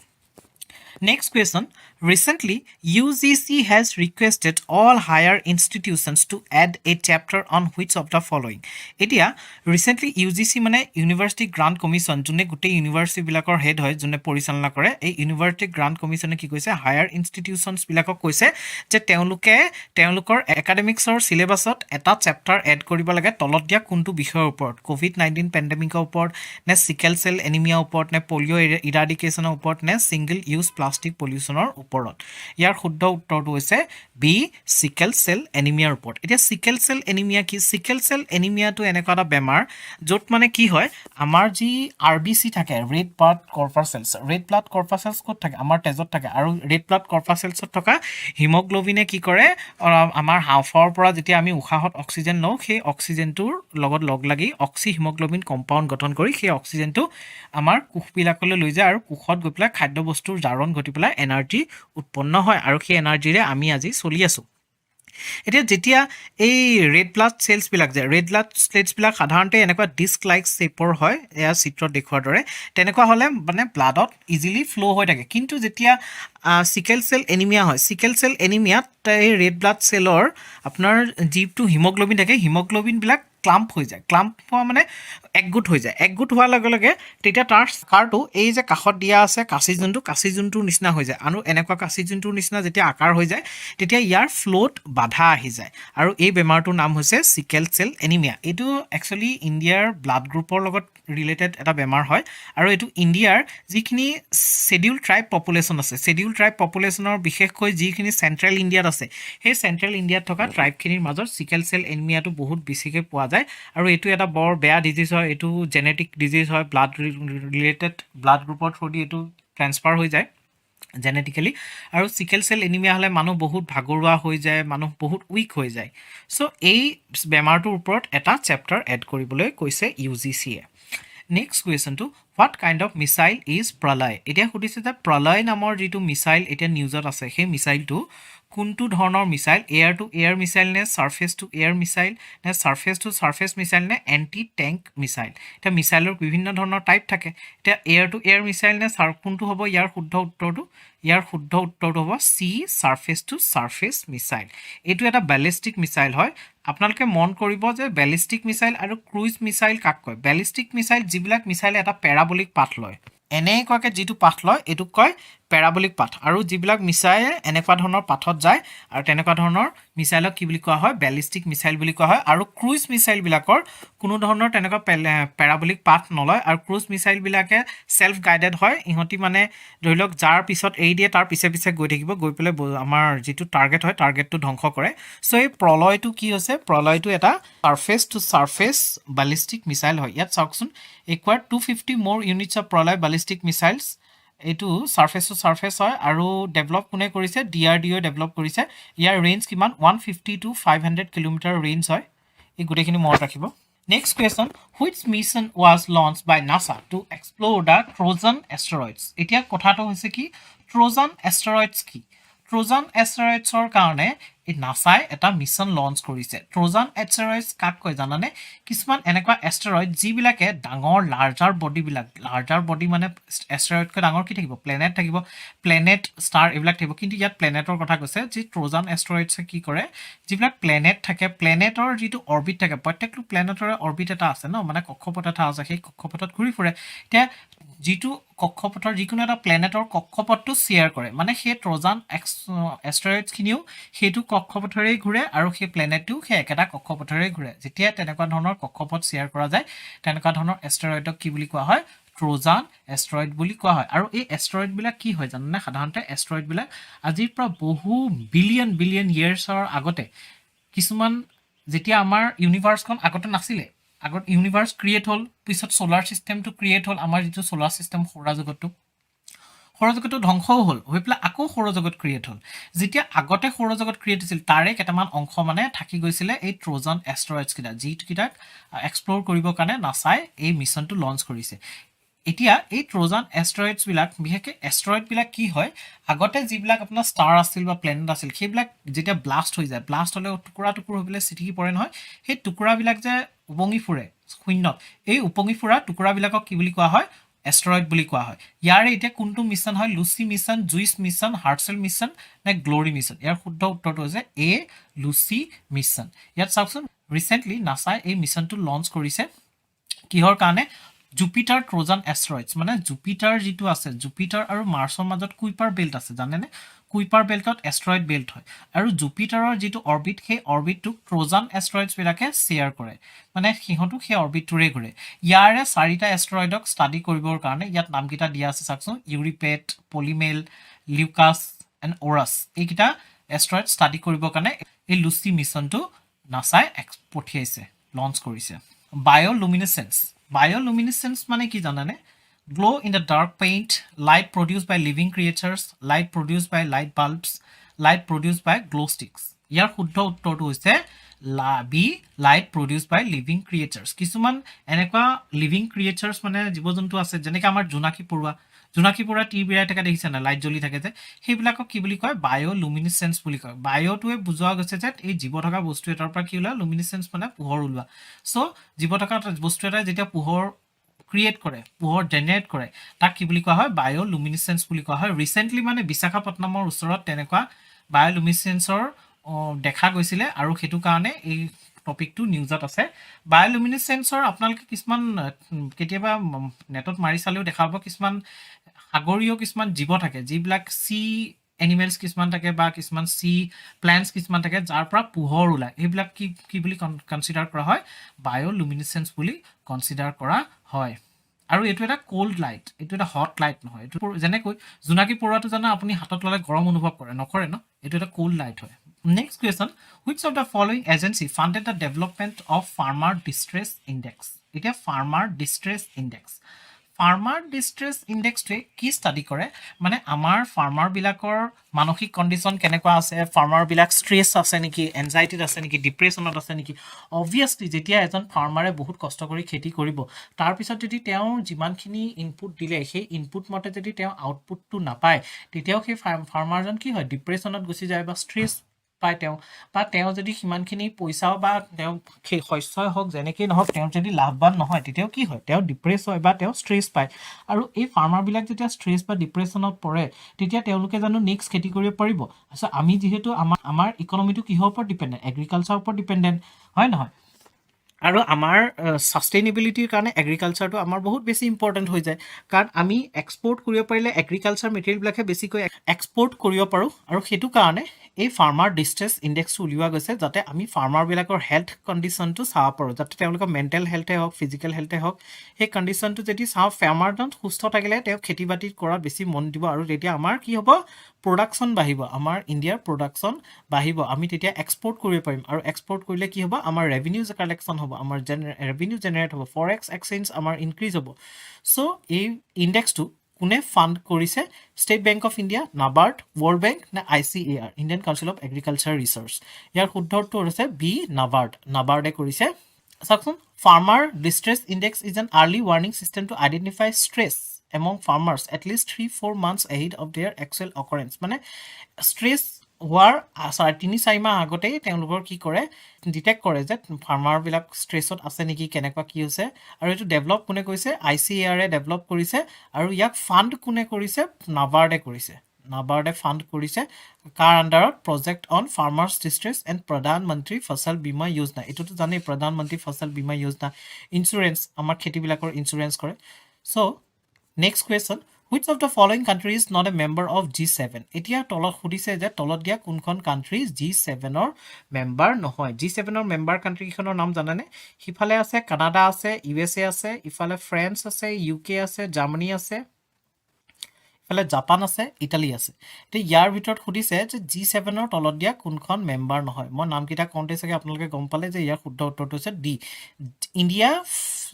Next question. Recently, UGC has requested all higher institutions to add a chapter on which of the following. Etia, recently UGC মানে University Grant Commission, যোনে গোটেই ইউনিভাৰ্চিটি বিলাকৰ হেড হয়, যোনে পৰিচালনা কৰে, এই University Grant Commission কি কৈছে হায়াৰ ইনষ্টিটিউচনছ বিলাকক কৈছে যে তেওঁলোকৰ একাডেমিক্সৰ চিলেবাছত এটা চেপ্টাৰ এড কৰিব লাগে তলত দিয়া কোনটো বিষয়ৰ ওপৰত COVID-19 পেণ্ডেমিকৰ ওপৰত নে চিকেল চেল এনিমিয়াৰ ওপৰত নে পলিঅ' ইৰাডিকেশ্যনৰ ওপৰত নে ছিংগল ইউজ প্লাষ্টিক পলিউশ্যনৰ ওপৰত ইয়াৰ শুদ্ধ উত্তৰটো হৈছে বি চিকেল চেল এনিমিয়াৰ ওপৰত এতিয়া চিকেল চেল এনিমিয়া কি চিকেল চেল এনিমিয়াটো এনেকুৱা এটা বেমাৰ য'ত মানে কি হয় আমাৰ যি RBC থাকে ৰেড ব্লাড কৰ্পাচেলছ ক'ত থাকে আমাৰ তেজত থাকে আৰু ৰেড ব্লাড কৰ্পাচেলছত থকা হিমোগ্লোবিনে কি কৰে আমাৰ হাঁওফাঁওৰ পৰা যেতিয়া আমি উশাহত অক্সিজেন লওঁ সেই অক্সিজেনটোৰ লগত লগ লাগি অক্সি হিমোগ্লোবিন কম্পাউণ্ড গঠন কৰি সেই অক্সিজেনটো আমাৰ কোষবিলাকলৈ লৈ যায় আৰু কোষত গৈ পেলাই খাদ্যবস্তুৰ জাৰণ ঘটি পেলাই এনাৰ্জি উৎপন্ন হয় আৰু সেই এনাৰ্জিৰে আমি আজি চলি আছোঁ এতিয়া যেতিয়া এই ৰেড ব্লাড চেলছবিলাক যে ৰেড ব্লাড চেলছবিলাক সাধাৰণতে এনেকুৱা ডিস্ক লাইক শ্বেপৰ হয় এয়া চিত্ৰত দেখুওৱাৰ দৰে তেনেকুৱা হ'লে মানে ব্লাডত ইজিলি ফ্ল' হৈ থাকে কিন্তু যেতিয়া চিকেল চেল এনিমিয়া হয় চিকেল চেল এনিমিয়াত এই ৰেড ব্লাড চেলৰ আপোনাৰ যিটো হিমোগ্লোবিন থাকে হিমোগ্লোবিনবিলাক ক্লাম্প হৈ যায় ক্লাম্প হোৱা মানে একগোট হৈ যায় একগোট হোৱাৰ লগে লগে তেতিয়া তাৰ আকাৰটো এই যে কাষত দিয়া আছে কাঁচি যোনটোৰ নিচিনা হৈ যায় আৰু এনেকুৱা কাঁচি যোনটোৰ নিচিনা যেতিয়া আকাৰ হৈ যায় তেতিয়া ইয়াৰ ফ্ল'ত বাধা আহি যায় আৰু এই বেমাৰটোৰ নাম হৈছে চিকেল চেল এনিমিয়া এইটো একচুৱেলি ইণ্ডিয়াৰ ব্লাড গ্ৰুপৰ লগত ৰিলেটেড এটা বেমাৰ হয় আৰু এইটো ইণ্ডিয়াৰ যিখিনি শ্বেডিউল ট্ৰাইব পপুলেশ্যন আছে শ্বেডিউল ট্ৰাইব পপুলেশ্যনৰ বিশেষকৈ যিখিনি চেণ্ট্ৰেল ইণ্ডিয়াত আছে সেই চেণ্ট্ৰেল ইণ্ডিয়াত থকা ট্ৰাইবখিনিৰ মাজত চিকেল চেল এনিমিয়াটো বহুত বেছিকৈ পোৱা যায় আৰু এইটো এটা বৰ বেয়া ডিজিজ হয় এইটো জেনেটিক ডিজিজ হয় ব্লাড ৰিলেটেড ব্লাড গ্ৰুপৰ থ্ৰুদি এইটো ট্ৰেন্সফাৰ হৈ যায় জেনেটিকেলি আৰু চিকেল চেল এনিমিয়া হ'লে মানুহ বহুত ভাগৰুৱা হৈ যায় মানুহ বহুত উইক হৈ যায় চ' এই বেমাৰটোৰ ওপৰত এটা চেপ্টাৰ এড কৰিবলৈ কৈছে UGCয়ে নেক্সট কুৱেশ্যনটো what kind of missile is Pralay এতিয়া সুধিছে যে প্ৰলয় নামৰ যিটো মিছাইল এতিয়া নিউজত আছে সেই মিছাইলটো কোনটো ধৰণৰ missile air to air missile নে ছাৰ্ফেচ টু এয়াৰ মিছাইল নে ছাৰ্ফেচ টু ছাৰ্ফেচ মিছাইল নে এণ্টি টেংক মিছাইল এতিয়া মিছাইলৰ বিভিন্ন ধৰণৰ টাইপ থাকে এতিয়া এয়াৰ টু এয়াৰ মিছাইল নে কোনটো হ'ব ইয়াৰ শুদ্ধ উত্তৰটো হ'ব C surface to surface missile এইটো এটা বেলিষ্টিক মিছাইল হয় আপোনালোকে মন কৰিব যে বেলিষ্টিক মিছাইল আৰু ক্ৰুইজ মিছাইল কাক কয় বেলিষ্টিক মিছাইল যিবিলাক মিছাইলে এটা পেৰাবলিক পাথ লয় এনেকুৱাকৈ যিটো পাথ লয় এইটোক কয় পেৰাবলিক পাথ আৰু যিবিলাক মিছাইল এনেকুৱা ধৰণৰ পাথত যায় আৰু তেনেকুৱা ধৰণৰ মিছাইলক কি বুলি কোৱা হয় বেলিষ্টিক মিছাইল বুলি কোৱা হয় আৰু ক্ৰুইজ মিছাইলবিলাকৰ কোনো ধৰণৰ তেনেকুৱা পেৰাবলিক পাথ নলয় আৰু ক্ৰুইজ মিছাইলবিলাকে ছেল্ফ গাইডেড হয় ইহঁতি মানে ধৰি লওক যাৰ পিছত এৰি দিয়ে তাৰ পিছে পিছে গৈ থাকিব গৈ পেলাই আমাৰ যিটো টাৰ্গেট হয় টাৰ্গেটটো ধ্বংস কৰে চ' এই প্ৰলয়টো কি হৈছে প্ৰলয়টো এটা surface to surface ballistic missile হয় ইয়াত চাওকচোন একোৱাৰ 250 more units of প্ৰলয় বেলিষ্টিক মিছাইলছ এইটো ছাৰ্ফেচ টু ছাৰ্ফেচ হয় আৰু ডেভেলপ কোনে কৰিছে DRDO ডেভেলপ কৰিছে ইয়াৰ ৰেঞ্জ কিমান 150 to 500 কিলোমিটাৰ ৰেঞ্জ হয় এই গোটেইখিনি মনত ৰাখিব next question which mission was launch by NASA to explore the Trojan asteroids এতিয়া কথাটো হৈছে কি ট্ৰ'জান এষ্টেৰইডছ কি ট্ৰজান এষ্টেৰইডছৰ কাৰণে এই নাছাই এটা মিছন লঞ্চ কৰিছে ট্ৰজান এষ্টেৰইডছ কাক কয় জানানে কিছুমান এনেকুৱা এষ্টেৰইড যিবিলাকে ডাঙৰ লাৰ্জাৰ বডি মানে এষ্টেৰইডতকৈ ডাঙৰ কি থাকিব প্লেনেট ষ্টাৰ এইবিলাক থাকিব কিন্তু ইয়াত প্লেনেটৰ কথা কৈছে যি ট্ৰজান এষ্টেৰইডছে কি কৰে যিবিলাক প্লেনেট থাকে প্লেনেটৰ যিটো অৰ্বিট থাকে প্ৰত্যেকটো প্লেনেটৰে অৰ্বিট এটা আছে ন মানে কক্ষপথ এটা আছে সেই কক্ষপথত ঘূৰি ফুৰে এতিয়া যিটো কক্ষপথৰ যিকোনো এটা প্লেনেটৰ কক্ষপথটো শ্বেয়াৰ কৰে মানে সেই ট্ৰজান এষ্টেৰইডছখিনিও সেইটো কক্ষপথৰেই ঘূৰে আৰু সেই প্লেনেটটো সেই একেটা কক্ষপথৰেই ঘূৰে যেতিয়া তেনেকুৱা ধৰণৰ কক্ষপথ শ্বেয়াৰ কৰা যায় তেনেকুৱা ধৰণৰ এষ্টেৰইডক কি বুলি কোৱা হয় ট্ৰজান এষ্টেৰইড বুলি কোৱা হয় আৰু এই এষ্টেৰইডবিলাক কি হয় জানেনে সাধাৰণতে এষ্টেৰইডবিলাক আজিৰ পৰা বহু বিলিয়ন ইয়েৰ্ছৰ আগতে কিছুমান যেতিয়া আমাৰ ইউনিভাৰ্ছখন আগতে নাছিলে আগত ইউনিভাৰ্ছ ক্ৰিয়েট হ'ল পিছত সোলাৰ চিষ্টেমটো ক্ৰিয়েট হ'ল আমাৰ যিটো সোলাৰ চিষ্টেম সৌৰজগতটো ধ্বংসও হ'ল হৈ পেলাই আকৌ সৌৰজগত ক্ৰিয়েট হ'ল যেতিয়া আগতে সৌৰজগত ক্ৰিয়েট হৈছিল তাৰে কেইটামান অংশ মানে থাকি গৈছিলে এই ট্ৰজান এষ্টেৰইডছকেইটা যিকেইটাক এক্সপ্ল'ৰ কৰিবৰ কাৰণে নাছাই এই মিছনটো লঞ্চ কৰিছে এতিয়া এই ট্ৰজান এষ্টেৰইডছবিলাক বিশেষকৈ এষ্টেৰইডবিলাক কি হয় আগতে যিবিলাক আপোনাৰ ষ্টাৰ আছিল বা প্লেনেট আছিল সেইবিলাক যেতিয়া ব্লাষ্ট হৈ যায় ব্লাষ্ট হ'লে টুকুৰা হৈ পেলাই চিটিকি পৰে নহয় সেই টুকুৰাবিলাক যে উপঙি ফুৰে শূন্যত এই উপঙি ফুৰা টুকুৰাবিলাকক কি বুলি কোৱা হয় এষ্টেৰইড বুলি কোৱা হয় ইয়াৰে এতিয়া কোনটো মিছন হয় লুচি মিছন জুইচ মিছন হাৰ্টছেল মিছন নে গ্ল'ৰি মিছন ইয়াৰ শুদ্ধ উত্তৰটো হৈছে এ লুচি মিছন ইয়াত চাওকচোন ৰিচেণ্টলি নাছাই এই মিছনটো লঞ্চ কৰিছে কিহৰ কাৰণে জুপিটাৰ ট্ৰজান এষ্টেৰইডছ মানে জুপিটাৰ যিটো আছে জুপিটাৰ আৰু মাৰ্চৰ মাজত কুইপাৰ বেল্ট আছে জানেনে কুইপাৰ বেল্টত এষ্টেৰইড বেল্ট হয় আৰু জুপিটাৰৰ যিটো অৰ্বিট সেই অৰ্বিটটোক ট্ৰজান এষ্টেৰইডছবিলাকে শ্বেয়াৰ কৰে মানে সিহঁতো সেই অৰ্বিটটোৰে ঘূৰে ইয়াৰে 4টা এষ্টেৰইডক ষ্টাডি কৰিবৰ কাৰণে ইয়াত নামকেইটা দিয়া আছে চাওকচোন ইউৰিপেট পলিমেল লিউকাছ এণ্ড অৰাছ এইকেইটা এষ্টেৰইড ষ্টাডি কৰিবৰ কাৰণে এই লুচি মিছনটো নাছাই পঠিয়াইছে লঞ্চ কৰিছে বায়'লুমিনেচেন্স মানে কি জানানে glow in the dark paint, light produced by living creatures, light produced by light bulbs, light produced by glow sticks. ইয়াৰ শুদ্ধ উত্তৰটো হৈছে বি লাইট প্ৰডিউচ বাই লিভিং ক্ৰিয়েচাৰ্ছ কিছুমান এনেকুৱা লিভিং ক্ৰিয়েচাৰ্ছ মানে জীৱ জন্তু আছে যেনেকৈ আমাৰ জোনাকী পৰুৱা টি বিৰাই থকা দেখিছে না লাইট জ্বলি থাকে যে সেইবিলাকক কি বুলি কয় বায়'লুমিনেচেন্স বুলি কয় বায়'টোৱে বুজোৱা গৈছে যে এই জীৱ থকা বস্তু এটাৰ পৰা কি ওলোৱা লুমিনেচেন্স মানে পোহৰ ওলোৱা চ' জীৱ থকা বস্তু এটা যেতিয়া পোহৰ জেনেৰেট কৰে তাক কি বুলি কোৱা হয় বায়'লুমিনেচেন্স বুলি কোৱা হয় ৰিচেণ্টলি মানে বিশাখাপট্টনমৰ ওচৰত তেনেকুৱা বায়'লুমিনেচেন্সৰ দেখা গৈছিলে আৰু সেইটো কাৰণে এই টপিকটো নিউজত আছে বায়'লুমিনেচেন্সৰ আপোনালোকে কিছুমান কেতিয়াবা নেটত মাৰি চালেও দেখা পাব কিছুমান সাগৰীয় কিছুমান জীৱ থাকে যিবিলাক চি এনিমেলছ কিছুমান থাকে বা কিছুমান চি প্লেণ্টছ কিছুমান থাকে যাৰ পৰা পোহৰ ওলায় সেইবিলাক কি বুলি কনচিডাৰ কৰা হয় বায়'লুমিনেচেন্স বুলি কনচিডাৰ কৰা হয় আৰু এইটো এটা কোল্ড লাইট এইটো এটা হট লাইট নহয় এইটো যেনেকৈ জোনাকী পৰুৱাটো জানো আপুনি হাতত ল'লে গৰম অনুভৱ কৰে নকৰে ন এইটো এটা কোল্ড লাইট হয় next question which of the following agency funded the development of farmer distress index এতিয়া ফাৰ্মাৰ ডিষ্ট্ৰেছ ইণ্ডেক্সটোৱে কি ষ্টাডি কৰে মানে আমাৰ ফাৰ্মাৰবিলাকৰ মানসিক কণ্ডিশ্যন কেনেকুৱা আছে ফাৰ্মাৰবিলাক ষ্ট্ৰেছ আছে নেকি এনজাইটিত আছে নেকি ডিপ্ৰেশ্যনত আছে নেকি অবভিয়াছলি যেতিয়া এজন ফাৰ্মাৰে বহুত কষ্ট কৰি খেতি কৰিব তাৰপিছত যদি তেওঁ যিমানখিনি ইনপুট দিলে সেই ইনপুট মতে যদি তেওঁ আউটপুটটো নাপায় তেতিয়াও সেই ফাৰ্মাৰজন কি হয় ডিপ্ৰেশ্যনত গুচি যায় বা ষ্ট্ৰেছ পায় তেওঁ যদি সিমানখিনি পইচাও বা তেওঁ সেই শস্যই হওক যেনেকেই নহওক তেওঁ যদি লাভৱান নহয় তেতিয়াও কি হয় তেওঁ ডিপ্ৰেছ হয় বা তেওঁ ষ্ট্ৰেছ পায় আৰু এই ফাৰ্মাৰবিলাক যেতিয়া ষ্ট্ৰেছ বা ডিপ্ৰেশ্যনত পৰে তেতিয়া তেওঁলোকে জানো নেক্সট খেতি কৰিব পাৰিব আচ্ছা আমি যিহেতু আমাৰ ইকনমিটো কিহৰ ওপৰত ডিপেণ্ডেণ্ট এগ্ৰিকালচাৰৰ ওপৰত ডিপেণ্ডেণ্ট হয় নহয় আৰু আমাৰ ছাষ্টেইনেবিলিটিৰ কাৰণে এগ্ৰিকালচাৰটো আমাৰ বহুত বেছি ইম্পৰ্টেণ্ট হৈ যায় কাৰণ আমি এক্সপৰ্ট কৰিব পাৰিলে এগ্ৰিকালচাৰ মেটেৰিয়েলবিলাকহে বেছিকৈ এক্সপৰ্ট কৰিব পাৰোঁ আৰু সেইটো কাৰণে এই ফাৰ্মাৰ ডিষ্ট্ৰেছ ইণ্ডেক্সটো উলিওৱা গৈছে যাতে আমি ফাৰ্মাৰবিলাকৰ হেল্থ কণ্ডিশ্যনটো চাব পাৰোঁ যাতে তেওঁলোকৰ মেণ্টেল হেল্থে হওক ফিজিকেল হেল্থে হওক সেই কণ্ডিশ্যনটো যদি চাওঁ ফাৰ্মাৰজন সুস্থ থাকিলে তেওঁ খেতি বাতি কৰাত বেছি মন দিব আৰু তেতিয়া আমাৰ কি হ'ব প্ৰডাকশ্যন বাঢ়িব আমাৰ ইণ্ডিয়াৰ প্ৰডাকশ্যন বাঢ়িব আমি তেতিয়া এক্সপৰ্ট কৰিব পাৰিম আৰু এক্সপৰ্ট কৰিলে কি হ'ব আমাৰ ৰেভিনিউ কালেকশ্যন হ'ব আমাৰ ৰেভিনিউ জেনেৰেট হ'ব ফৰেক্স এক্সচেঞ্জ আমাৰ ইনক্ৰিজ হ'ব চ' এই ইণ্ডেক্সটো কোনে ফাণ্ড কৰিছে state bank of India NABARD world bank নে ICAR Indian council of agriculture research ইয়াৰ শুদ্ধ উত্তৰ হৈছে বি নাবাৰ্ডে কৰিছে চাওকচোন farmer distress index is an early warning system to identify stress among farmers at least 3-4 months ahead of their actual occurrence মানে stress হোৱাৰ 3-4 মাহ আগতেই তেওঁলোকৰ কি কৰে ডিটেক্ট কৰে যে ফাৰ্মাৰবিলাক ষ্ট্ৰেছত আছে নেকি কেনেকুৱা কি হৈছে আৰু এইটো ডেভেলপ কোনে কৰিছে ICAR এ ডেভেলপ কৰিছে আৰু ইয়াক ফাণ্ড কোনে কৰিছে নাবাৰ্ডে কৰিছে নাবাৰ্ডে ফাণ্ড কৰিছে কাৰ আণ্ডাৰত project on farmers distress and প্ৰধানমন্ত্ৰী ফচল বীমা যোজনা এইটোতো জানেই প্ৰধানমন্ত্ৰী ফচল বীমা যোজনা ইঞ্চুৰেঞ্চ আমাৰ খেতিবিলাকৰ ইঞ্চুৰেঞ্চ কৰে so' next question which of the following country is not a member of G7 এতিয়া তলত সুধিছে যে তলত দিয়া কোনখন কান্ট্ৰি G7 ৰ মেম্বাৰ নহয় G7 ৰ মেম্বাৰ কান্ট্ৰি কিখনৰ নাম জানেনে হিফালে আছে কানাডা আছে USA আছে ইফালে ফ্ৰান্স আছে UK আছে জাৰ্মানী আছে ইফালে জাপান আছে ইটালী আছে তে ইয়াৰ ভিতৰত সুধিছে যে G7 ৰ তলত দিয়া কোনখন মেম্বাৰ নহয় মই নামকিটা কওঁতে চাগে আপোনালোকে গম পালে যে ইয়াৰ শুদ্ধ উত্তৰটো হৈছে ডি ইণ্ডিয়া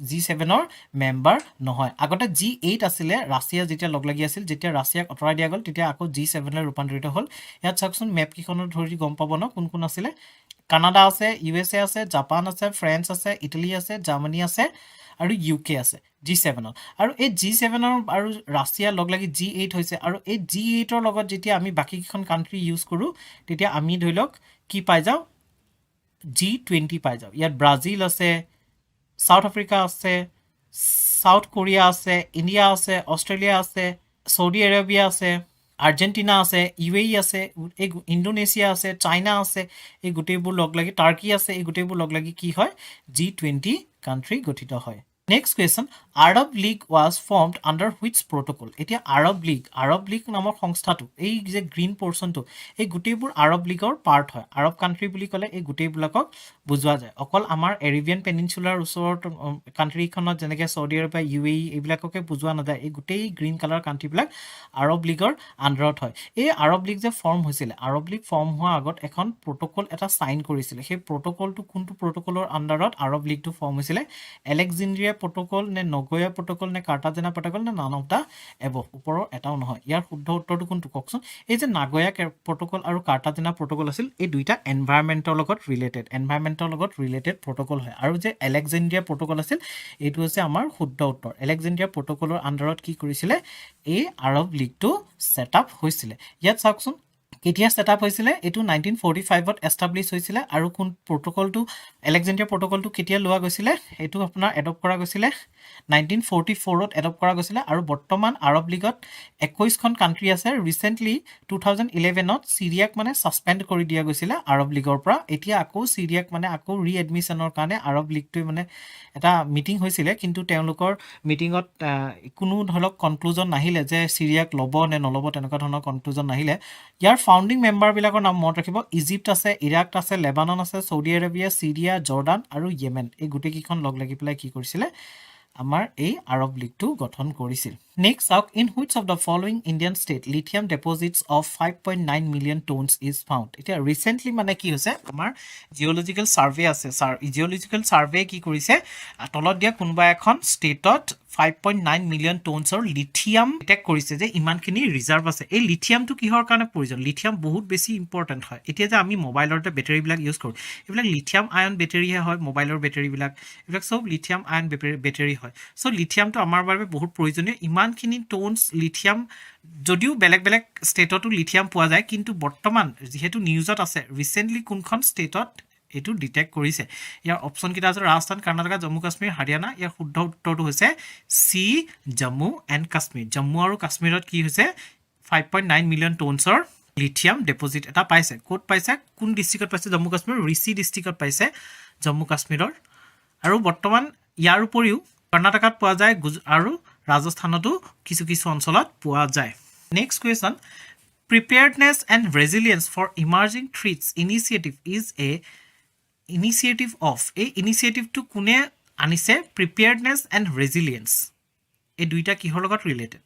G7 ৰ মেম্বাৰ নহয় আগতে G8 আছিলে ৰাছিয়া যেতিয়া লগ লাগি আছিল যেতিয়া ৰাছিয়াক অতৰাই দিয়া গ'ল তেতিয়া আকৌ G7 লৈ ৰূপান্তৰিত হ'ল ইয়াত চাওকচোন মেপ কিখনত ধৰি গম পাব ন কোন কোন আছিলে কানাডা আছে USA আছে জাপান আছে ফ্ৰান্স আছে ইটালী আছে জাৰ্মানী আছে আৰু UK আছে G7 আৰু এই G7 আৰু ৰাছিয়া লগ লাগি G8 হৈছে আৰু এই G8 ৰ লগত যেতিয়া আমি বাকি কিখন কান্ট্ৰি ইউজ কৰো তেতিয়া আমি ধৰি লওক কি পাই যাও G20 পাই যাও ইয়াত ব্ৰাজিল আছে সাউথ আফ্ৰিকা আছে সাউথ কোৰিয়া আছে ইণ্ডিয়া আছে অষ্ট্ৰেলিয়া আছে সৌদি আৰবিয়া আছে আৰ্জেণ্টিনা আছে UAE আছে এই ইণ্ডোনেছিয়া আছে চাইনা আছে এই গোটেইবোৰ লগ লাগি টাৰ্কি আছে এই গোটেইবোৰ লগ লাগি কি হয় G20 কান্ট্ৰি গঠিত হয় Next question, Arab League was formed under which protocol? এতিয়া Arab League নামৰ সংস্থাটো এই যে গ্ৰীন পোৰ্শনটো এই গোটেইবোৰ আৰব লীগৰ পাৰ্ট হয় আৰব কান্ট্ৰি বুলি ক'লে এই গোটেইবিলাকক বুজোৱা যায় অকল আমাৰ এৰিবিয়ান পেনিনচুলাৰ ওচৰত কান্ট্ৰিখনত যেনেকৈ সৌদি আৰবিয়া UAE এইবিলাককে বুজোৱা নাযায় এই গোটেই গ্ৰীন কালাৰ কান্ট্ৰিবিলাক আৰব লীগৰ আণ্ডাৰত হয় এই আৰব লীগ যে ফৰ্ম হৈছিলে আৰব লীগ ফৰ্ম হোৱাৰ আগত এখন প্ৰট'কল এটা সাইন কৰিছিলে সেই প্ৰট'কলটো কোনটো প্ৰট'কলৰ আণ্ডাৰত আৰব লীগটো ফৰ্ম হৈছিলে এলেক্সেন্দ্ৰিয়া protocol ne Nagoya protocol ne Cartagena protocol ne none of the above উপৰৰ এটাও নহয় ইয়াৰ শুদ্ধ উত্তৰটো কোনটো কওকচোন এই যে নাগোয়া protocol আৰু Cartagena protocol আছিল এই দুইটা এনভায়ৰনমেন্টৰ লগত ৰিলেটেড protocol হয় আৰু যে Alexandria protocol আছিল এইটো হৈছে আমাৰ শুদ্ধ উত্তৰ Alexandria protocol আণ্ডাৰত কি কৰিছিলে এই আৰব লীগটো সেট আপ হৈছিলে ইয়াত চাওকচোন কেতিয়া সেট আপ হৈছিলে এটো 1945 ত এস্টাবলিশ হৈছিলে আৰু কোন প্ৰট'কলটো Alexandria প্ৰট'কলটো কেতিয়া লোৱা গৈছিলে এটো আপোনাৰ এডপ্ট কৰা গৈছিলে 1944 ত এডপ্ট কৰা গৈছিলে আৰু বৰ্তমান আৰব লীগত 21 খন কান্ট্ৰি আছে ৰিসেন্টলি 2011 ত সিৰিয়াক মানে সাসপেন্ড কৰি দিয়া গৈছিলে আৰব লীগৰ পৰা এতিয়া আকৌ সিৰিয়াক মানে আকৌ ৰিএডমিশনৰ কাৰণে আৰব লীগটো মানে এটা মিটিং হৈছিলে কিন্তু তেওঁলোকৰ মিটিংত কোনো ধৰক কনক্লুজন নাহিলে যে সিৰিয়াক লব নে নলব তেনেকুৱা ধৰণৰ কনক্লুজন নাহিলে ইয়াৰ ফাউন্ডিং মেম্বাৰ বিলাকৰ নাম মনত ৰাখিব ইজিপ্ট আছে ইৰাক আছে লেবানন আছে সৌদি আৰবিয়া সিৰিয়া জৰ্ডান আৰু ইয়েমেন এই গুটেই কিখন লগ লাগি পেলাই কি কৰিছিলে আমাৰ এই আৰব লীগটো গঠন কৰিছিল next out in which of the following Indian state lithium deposits of 5.9 million tonnes is found এতিয়া ৰিসেন্টলি মানে কি হৈছে আমাৰ জিঅলজিক্যাল সাৰ্ভে আছে জিঅলজিক্যাল সাৰ্ভে কি কৰিছে তলত দিয়া কোনবা এখন ষ্টেটত 5.9 মিলিয়ন টনছৰ লিথিয়াম ডিটেক্ট কৰিছে যে ইমানখিনি ৰিজাৰ্ভ আছে এই লিথিয়ামটো কিহৰ কাৰণে প্ৰয়োজন লিথিয়াম বহুত বেছি ইম্পৰ্টেন্ট হয় এতিয়া যে আমি মোবাইলৰতে বেটাৰী বিলাক ইউজ কৰো এইবিলাক লিথিয়াম আয়ন বেটাৰী হয় মোবাইলৰ বেটাৰী বিলাক এইবিলাক সব লিথিয়াম আয়ন বেটাৰী হয় সো লিথিয়ামটো আমাৰ বাবে বহুত প্ৰয়োজনীয় ইমানখিনি টনছ লিথিয়াম যদিও বেলেগ বেলেগ ষ্টেটতো লিথিয়াম পোৱা যায় কিন্তু বৰ্তমান যেহেতু নিউজত আছে ৰিসেন্টলি কোনখন ষ্টেটত এটো ডিটেক্ট কৰিছে ইয়াৰ অপচন কিটা আছে ৰাজস্থান কৰ্ণাটক জম্মু কাশ্মীৰ হাৰিয়ানা ইয়াৰ শুদ্ধ উত্তৰটো হৈছে সি জম্মু এণ্ড কাশ্মীৰ জম্মু আৰু কাশ্মীৰত কি হৈছে 5.9 মিলিয়ন টনছৰ লিথিয়াম ডিপোজিট এটা পাইছে কোড পাইছে কোন ডিস্ট্ৰিক্টত পাইছে জম্মু কাশ্মীৰ ৰিচি ডিস্ট্ৰিক্টত পাইছে জম্মু কাশ্মীৰৰ আৰু বৰ্তমান ইয়াৰ উপৰিও কৰ্ণাটকত পোৱা যায় আৰু ৰাজস্থানতো কিছু অঞ্চলত পোৱা যায় next question preparedness and resilience for emerging threats initiative is a initiative of a initiative to কোনে আনিছে preparedness and resilience এই দুইটা কিহৰ লগত ৰিলেটেড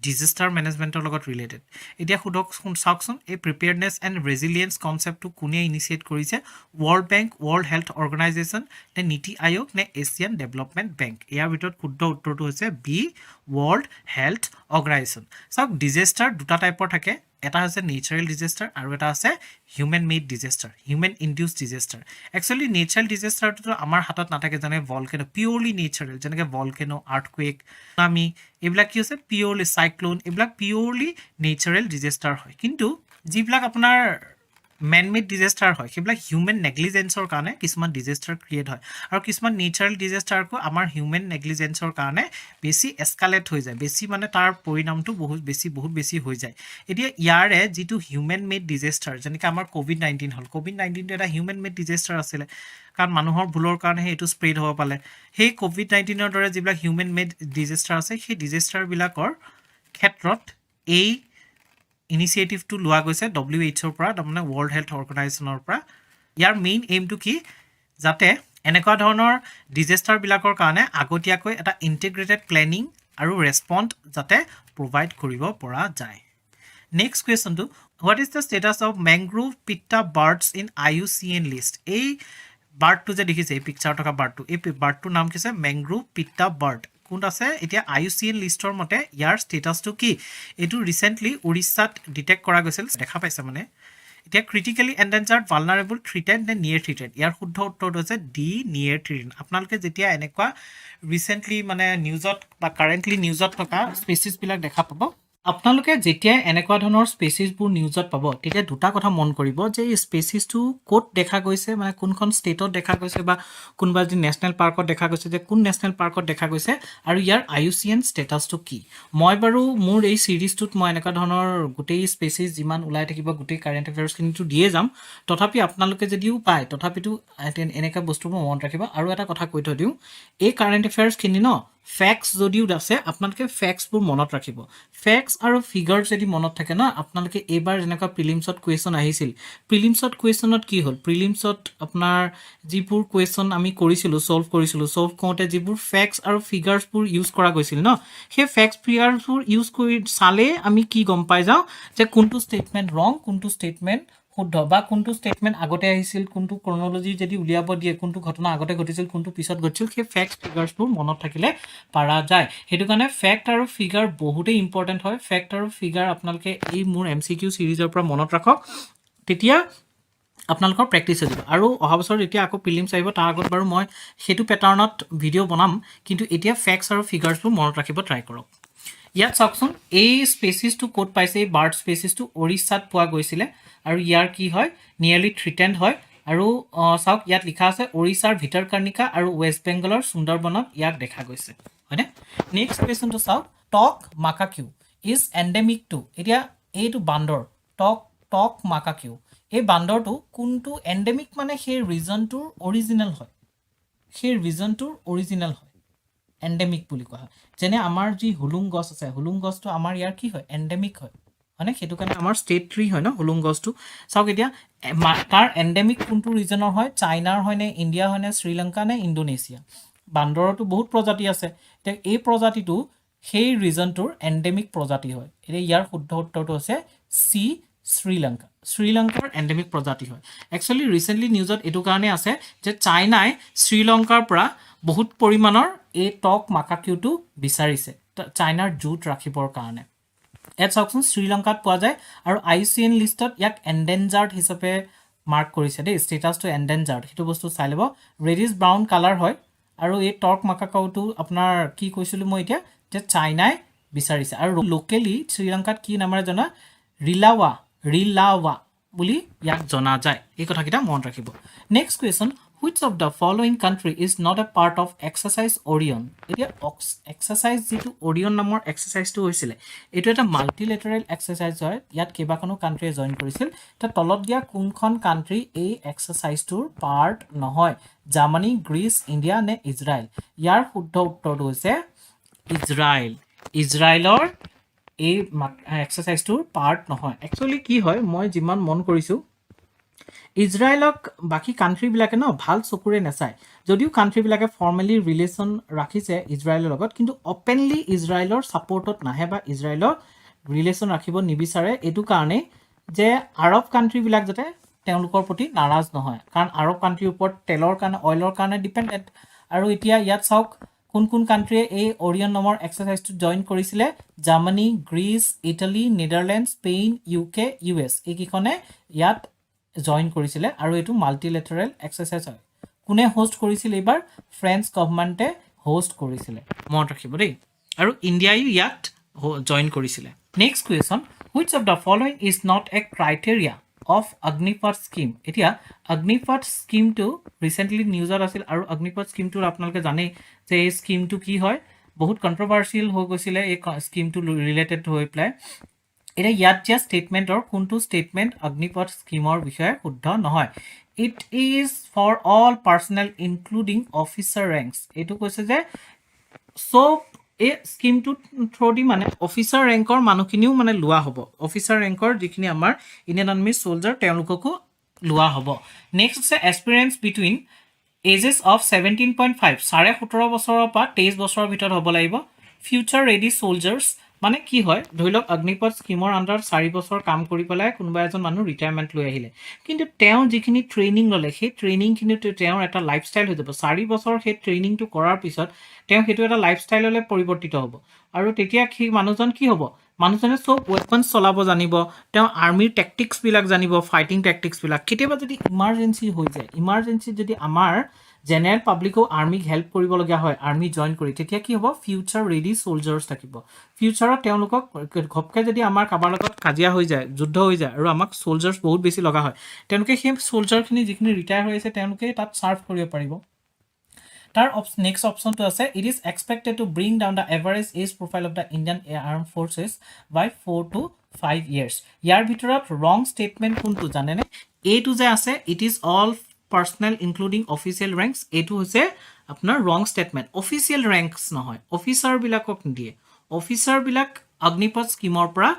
disaster management লগত ৰিলেটেড এতিয়া খুদক চাওকচোন এই preparedness and resilience কনসেপ্টটো কোনে ইনিশিয়েট কৰিছে World Bank World Health Organization নে নীতি আয়োগ নে এছিয়ান ডেভেলপমেন্ট বেংক ইয়াৰ ভিতৰত শুদ্ধ উত্তৰটো হৈছে বি ৱৰ্ল্ড হেল্থ অৰ্গেনাইজেশ্যন চাওক ডিজাষ্টাৰ দুটা টাইপৰ থাকে এটা হৈছে নেচাৰেল ডিজাষ্টাৰ আৰু এটা আছে human made disaster human induced disaster actually natural ডিজাষ্টাৰটোতো আমাৰ হাতত নাথাকে যেনে ভলকেনো পিয়ৰলি নেচাৰেল যেনেকৈ ভলকেনো আৰ্থকুৱেক আমি এইবিলাক কি হৈছে পিয়ৰলি চাইক্লোন এইবিলাক পিয়ৰলি নেচাৰেল ডিজাষ্টাৰ হয় কিন্তু যিবিলাক আপোনাৰ মেন মেড ডিজাষ্টাৰ হয় সেইবিলাক হিউমেন নেগলিজেঞ্চৰ কাৰণে কিছুমান ডিজাষ্টাৰ ক্ৰিয়েট হয় আৰু কিছুমান নেচাৰেল ডিজাষ্টাৰকো আমাৰ হিউমেন নেগলিজেঞ্চৰ কাৰণে বেছি এস্কালেট হৈ যায় বেছি মানে তাৰ পৰিণামটো বহুত বেছি হৈ যায় এতিয়া ইয়াৰে যিটো হিউমেন মেড ডিজাষ্টাৰ যেনেকৈ আমাৰ COVID-19 হ'ল COVID-19টো এটা হিউমেন মেড ডিজাষ্টাৰ আছিলে কাৰণ মানুহৰ ভুলৰ কাৰণেহে এইটো স্প্ৰেড হ'ব পালে সেই COVID-19ৰ দৰে যিবিলাক হিউমেন মেড ডিজাষ্টাৰ আছে সেই ডিজাষ্টাৰবিলাকৰ ক্ষেত্ৰত এই ইনিচিয়েটিভটো লোৱা গৈছে WHO পৰা তাৰমানে ৱৰ্ল্ড হেল্থ অৰ্গেনাইজেশ্যনৰ পৰা ইয়াৰ মেইন এইমটো কি যাতে এনেকুৱা ধৰণৰ ডিজাষ্টাৰবিলাকৰ কাৰণে আগতীয়াকৈ এটা ইণ্টিগ্ৰেটেড প্লেনিং আৰু ৰেছপন্স যাতে প্ৰভাইড কৰিব পৰা যায় নেক্সট কুৱেশ্যনটো what is the status of mangrove pitta birds in IUCN list এই বাৰ্ডটো যে দেখিছে এই পিকচাৰ থকা বাৰ্ডটো এই বাৰ্ডটোৰ নাম কি আছে মেংগ্ৰোভ পিটা বাৰ্ড কোন আছে এতিয়া IUCN লিষ্টৰ মতে ইয়াৰ ষ্টেটাছটো কি এইটো ৰিসেন্টলি উৰিষ্যাত ডিটেক্ট কৰা গৈছিল দেখা পাইছে মানে এতিয়া ক্ৰিটিক্যালি এন্ডেঞ্জাৰ্ড ভালনাৰেবল থ্ৰেটেড নে নিয়াৰ থ্ৰেটেড ইয়াৰ শুদ্ধ উত্তৰটো হৈছে ডি নিয়াৰ থ্ৰেটেড আপোনালোকে যেতিয়া এনেকুৱা ৰিসেন্টলি মানে নিউজত বা কাৰেন্টলি নিউজত থকা স্পেচিছ বিলাক দেখা পাব আপোনালোকে যেতিয়া এনেকুৱা ধৰণৰ স্পেচিছবোৰ নিউজত পাব তেতিয়া দুটা কথা মন কৰিব যে এই স্পেচিছটো ক'ত দেখা গৈছে মানে কোনখন ষ্টেটত দেখা গৈছে বা কোনবা যি নেশ্যনেল পাৰ্কত দেখা গৈছে যে কোন নেশ্যনেল পাৰ্কত দেখা গৈছে আৰু ইয়াৰ IUCN ষ্টেটাছটো কি মই বাৰু মোৰ এই সিৰিজটোত মই এনেকুৱা ধৰণৰ গোটেই স্পেচিছ যিমান ওলাই থাকিব গোটেই কাৰেণ্ট এফেয়াৰ্ছখিনিটো দিয়ে যাম তথাপি আপোনালোকে যদিও পায় তথাপিতো এনেকুৱা বস্তুবোৰ মনত ৰাখিব আৰু এটা কথা কৈ থৈ দিওঁ এই কাৰেণ্ট এফেয়াৰ্ছখিনি ন ফ্যাক্টস যদিও আছে আপোনালোকে ফ্যাক্টসবোৰ মনত ৰাখিব ফ্যাক্টস আৰু ফিগাৰছ যদি মনত থাকে না আপোনালোকে এবাৰ যেনেকুৱা প্ৰিলিমছত কুৱেশ্যন আহিছিল প্ৰিলিমছত কুৱেশ্যনত কি হ'ল প্ৰিলিমছত আপোনাৰ যিবোৰ কুৱেশ্যন আমি সলভ কৰোঁতে যিবোৰ ফ্যাক্টস আৰু ফিগাৰছবোৰ ইউজ কৰা গৈছিল ন সেই ফ্যাক্টস ফিগাৰছবোৰ ইউজ কৰি চালে আমি কি গম পাই যাওঁ যে কোনটো ষ্টেটমেন্ট ৰং কোনটো ষ্টেটমেন্ট শুদ্ধ বা কোনটো ষ্টেটমেন্ট আগতে আহিছিল কোনটো ক্ৰনলজি যদি উলিয়াব দিয়ে কোনটো ঘটনা আগতে ঘটিছিল কোনটো পিছত ঘটিছিল সেই ফ্যাক্ট ফিগাৰছবোৰ মনত থাকিলে পাৰা যায় হেতু কাৰণে ফ্যাক্ট আৰু ফিগাৰ বহুতেই ইম্পৰ্টেন্ট হয় ফ্যাক্ট আৰু ফিগাৰ আপোনালোকে এই মোৰ MCQ সিৰিজৰ পৰা মনত ৰাখক তেতিয়া আপোনালোকৰ প্ৰেক্টিছ হৈ যাব আৰু অহা বছৰ যেতিয়া আকৌ প্ৰিলিমছ আহিব তাৰ আগত বাৰু মই হেতু প্যাটাৰ্ণত ভিডিও বনাম কিন্তু এতিয়া ফ্যাক্টছ আৰু ফিগাৰছবোৰ মনত ৰাখিব ট্ৰাই কৰক ইয়াত চাওকচোন এই স্পেচিছটো ক'ত পাইছে এই বাৰ্ড স্পেচিছটো ওড়িশাত পোৱা গৈছিলে আৰু ইয়াৰ কি হয় নিয়াৰলি থ্ৰেটেণ্ড হয় আৰু চাওক ইয়াত লিখা আছে ওড়িশাৰ ভিতৰকৰ্ণিকা আৰু ৱেষ্ট বেংগলৰ সুন্দৰবনত ইয়াক দেখা গৈছে হয়নে নেক্সট কুৱেশ্যনটো চাওক টক মাকাকিউ ইজ এন্ডেমিক টু এতিয়া এইটো বান্দৰ টক মাকাকিউ এই বান্দৰটো কোনটো এন্ডেমিক মানে সেই ৰিজনটোৰ অৰিজিনেল হয় এন্ডেমিক বুলি কোৱা হয় যেনে আমাৰ যি হুলুং গছ আছে হুলুং গছটো আমাৰ ইয়াৰ কি হয় এন্ডেমিক হয় মানে হেতু কাৰণে আমাৰ ষ্টেট ট্ৰী হয় ন হুলুং গছটো চাওক এতিয়া তাৰ এন্ডেমিক কোনটো ৰিজনৰ হয় চাইনাৰ হয় নে ইণ্ডিয়া হয় নে শ্ৰীলংকা নে ইণ্ডোনেছিয়া বান্দৰটো বহুত প্ৰজাতি আছে এতিয়া এই প্ৰজাতিটো সেই ৰিজনটোৰ এন্ডেমিক প্ৰজাতি হয় এতিয়া ইয়াৰ শুদ্ধ উত্তৰটো আছে সি শ্ৰীলংকাৰ এন্ডেমিক প্ৰজাতি হয় একচুৱেলি ৰিসেন্টলি নিউজত এটো কাৰণে আছে যে চাইনাই শ্ৰীলংকাৰ পৰা বহুত পৰিমাণৰ এই টক মাকাকিউটো বিচাৰিছে চাইনাৰ জুট ৰাখিবৰ কাৰণে ইয়াত চাওকচোন শ্ৰীলংকাত পোৱা যায় আৰু IUCN লিষ্টত ইয়াক এন্ডেঞ্জাৰ্ড হিচাপে মাৰ্ক কৰিছে দেই ষ্টেটাছটো এন্ডেঞ্জাৰ্ড সেইটো বস্তু চাই ল'ব ৰেডিছ ব্ৰাউন কালাৰ হয় আৰু এই টক মাকাকাউটো আপোনাৰ কি কৈছিলোঁ মই এতিয়া যে চাইনাই বিচাৰিছে আৰু লোকেলি শ্ৰীলংকাত কি নামেৰে জনা ৰিলাৱা বুলি ইয়াক জনা যায় এই কথাকেইটা মনত ৰাখিব next question which of the following country is not a part of exercise Orion এতিয়া এক্সাৰসাইজ যেটো Orion নামৰ এক্সাৰসাইজটো হৈছিল এটো এটা মাল্টিলেটাৰেল এক্সাৰসাইজ হয় ইয়াত কেইবাখনো কান্ট্ৰিয়ে জয়েন কৰিছিল তা তলত দিয়া কোনখন কান্ট্ৰি এই এক্সাৰসাইজটোৰ পাৰ্ট নহয় জাৰ্মানী গ্ৰীচ ইণ্ডিয়া নে ইজৰাইল ইয়াৰ শুদ্ধ উত্তৰটো হৈছে ইজৰাইলৰ এই এক্সাৰসাইজটোৰ পাৰ্ট নহয় একচুৱেলি কি হয় মই যিমান মন কৰিছো ইজৰাইলক বাকি কান্ট্ৰিবিলাকে ন ভাল চকুৰে নেচায় যদিও কান্ট্ৰিবিলাকে ফৰ্মেলি ৰিলেশ্যন ৰাখিছে ইজৰাইলৰ লগত কিন্তু অপেনলি ইজৰাইলৰ ছাপোৰ্টত নাহে বা ইজৰাইলৰ ৰিলেশ্যন ৰাখিব নিবিচাৰে এটো কাৰণে যে আৰব কান্ট্ৰিবিলাক যাতে তেওঁলোকৰ প্ৰতি নাৰাজ নহয় কাৰণ আৰব কান্ট্ৰিৰ ওপৰত তেলৰ কাৰণে অইলৰ কাৰণে ডিপেন্ডেন্ট আৰু এতিয়া ইয়াত চাওক কোন কোন কাণ্ট্ৰিয়ে এই অৰিয়ন নামৰ এক্সাৰচাইজটো জইন কৰিছিলে Germany Greece Italy Netherland Spain UK US এইকেইখনে ইয়াত জইন কৰিছিলে আৰু এইটো মাল্টিলেটাৰেল এক্সাৰচাইজ হয় কোনে হোষ্ট কৰিছিল এইবাৰ ফ্ৰেঞ্চ গভৰ্ণমেণ্টে হোষ্ট কৰিছিলে মনত ৰাখিব দেই আৰু ইণ্ডিয়াই ইয়াত জইন কৰিছিলে next question which of the following is not A criteria of Agnipath scheme এতিয়া Agnipath scheme to recently newsত আছিল আৰু Agnipath scheme to আপোনালোকে জানে যে এই scheme to কি হয় বহুত controversial হৈ গৈছিল এই scheme to related হৈ প্লাই এটা ইয়াত যে statementৰ কোনটো statement Agnipath scheme ৰ বিষয়ে শুদ্ধ নহয় it is for all personnel including officer ranks এটো কৈছে যে সব এই স্কিমটো থ্ৰুদি মানে অফিচাৰ ৰেংকৰ মানুহখিনিও মানে লোৱা হ'ব অফিচাৰ ৰেংকৰ যিখিনি আমাৰ ইণ্ডিয়ান আৰ্মি সোলজাৰ তেওঁলোককো লোৱা হ'ব নেক্সট আছে এস্পিৰেন্টছ বিটুইন এজেছ অফ 17.5 17.5 বছৰৰ পৰা 23 বছৰৰ ভিতৰত হ'ব লাগিব ফিউচাৰ ৰেডি সোলজাৰ্ছ মানে কি হয় ধৰি লওক অগ্নিপথ স্কিমৰ আণ্ডাৰ 4 বছৰ কাম কৰি পেলাই কোনোবা এজন মানুহ ৰিটায়াৰমেণ্ট লৈ আহিলে কিন্তু তেওঁ যিখিনি ট্ৰেইনিং ল'লে সেই ট্ৰেইনিংখিনিত তেওঁৰ এটা লাইফষ্টাইল হৈ যাব 4 বছৰ সেই ট্ৰেইনিংটো কৰাৰ পিছত তেওঁ সেইটো এটা লাইফষ্টাইললৈ পৰিৱৰ্তিত হ'ব আৰু তেতিয়া কি মানুহজন কি হ'ব মানুহজনে সব ৱেপনছ চলাব জানিব তেওঁ আৰ্মিৰ টেকটিক্সবিলাক জানিব ফাইটিং টেকটিক্সবিলাক কেতিয়াবা যদি ইমাৰ্জেঞ্চি হৈ যায় ইমাৰ্জেঞ্চি যদি আমাৰ জেনেৰেল পাব্লিকো আৰ্মিক হেল্প কৰিবলগীয়া হয় আৰ্মি জইন কৰি তেতিয়া কি হ'ব ফিউচাৰ ৰেডি সোলজাৰ্ছ থাকিব ফিউচাৰত তেওঁলোকক ঘপকে যদি আমাৰ কাবাৰ লগত কাজিয়া হৈ যায় যুদ্ধ হৈ যায় আৰু আমাক সোলজাৰ্ছ বহুত বেছি লগা হয় তেওঁলোকে সেই সোলজাৰখিনি যিখিনি ৰিটায়াৰ হৈ আছে তেওঁলোকে তাত চাৰ্ভ কৰিব পাৰিব তাৰ নেক্সট অপশ্যনটো আছে it is expected to bring down the average age profile of the Indian armed forces by 4 to 5 years ইয়াৰ ভিতৰত ৰং ষ্টেটমেণ্ট কোনটো জানেনে এইটো যে আছে it is all personnel including official ranks এইটো হৈছে আপোনাৰ ৰং ষ্টেটমেণ্ট অফিচিয়েল ৰেংকছ নহয় অফিচাৰবিলাকক নিদিয়ে অফিচাৰবিলাক অগ্নিপথ স্কিমৰ পৰা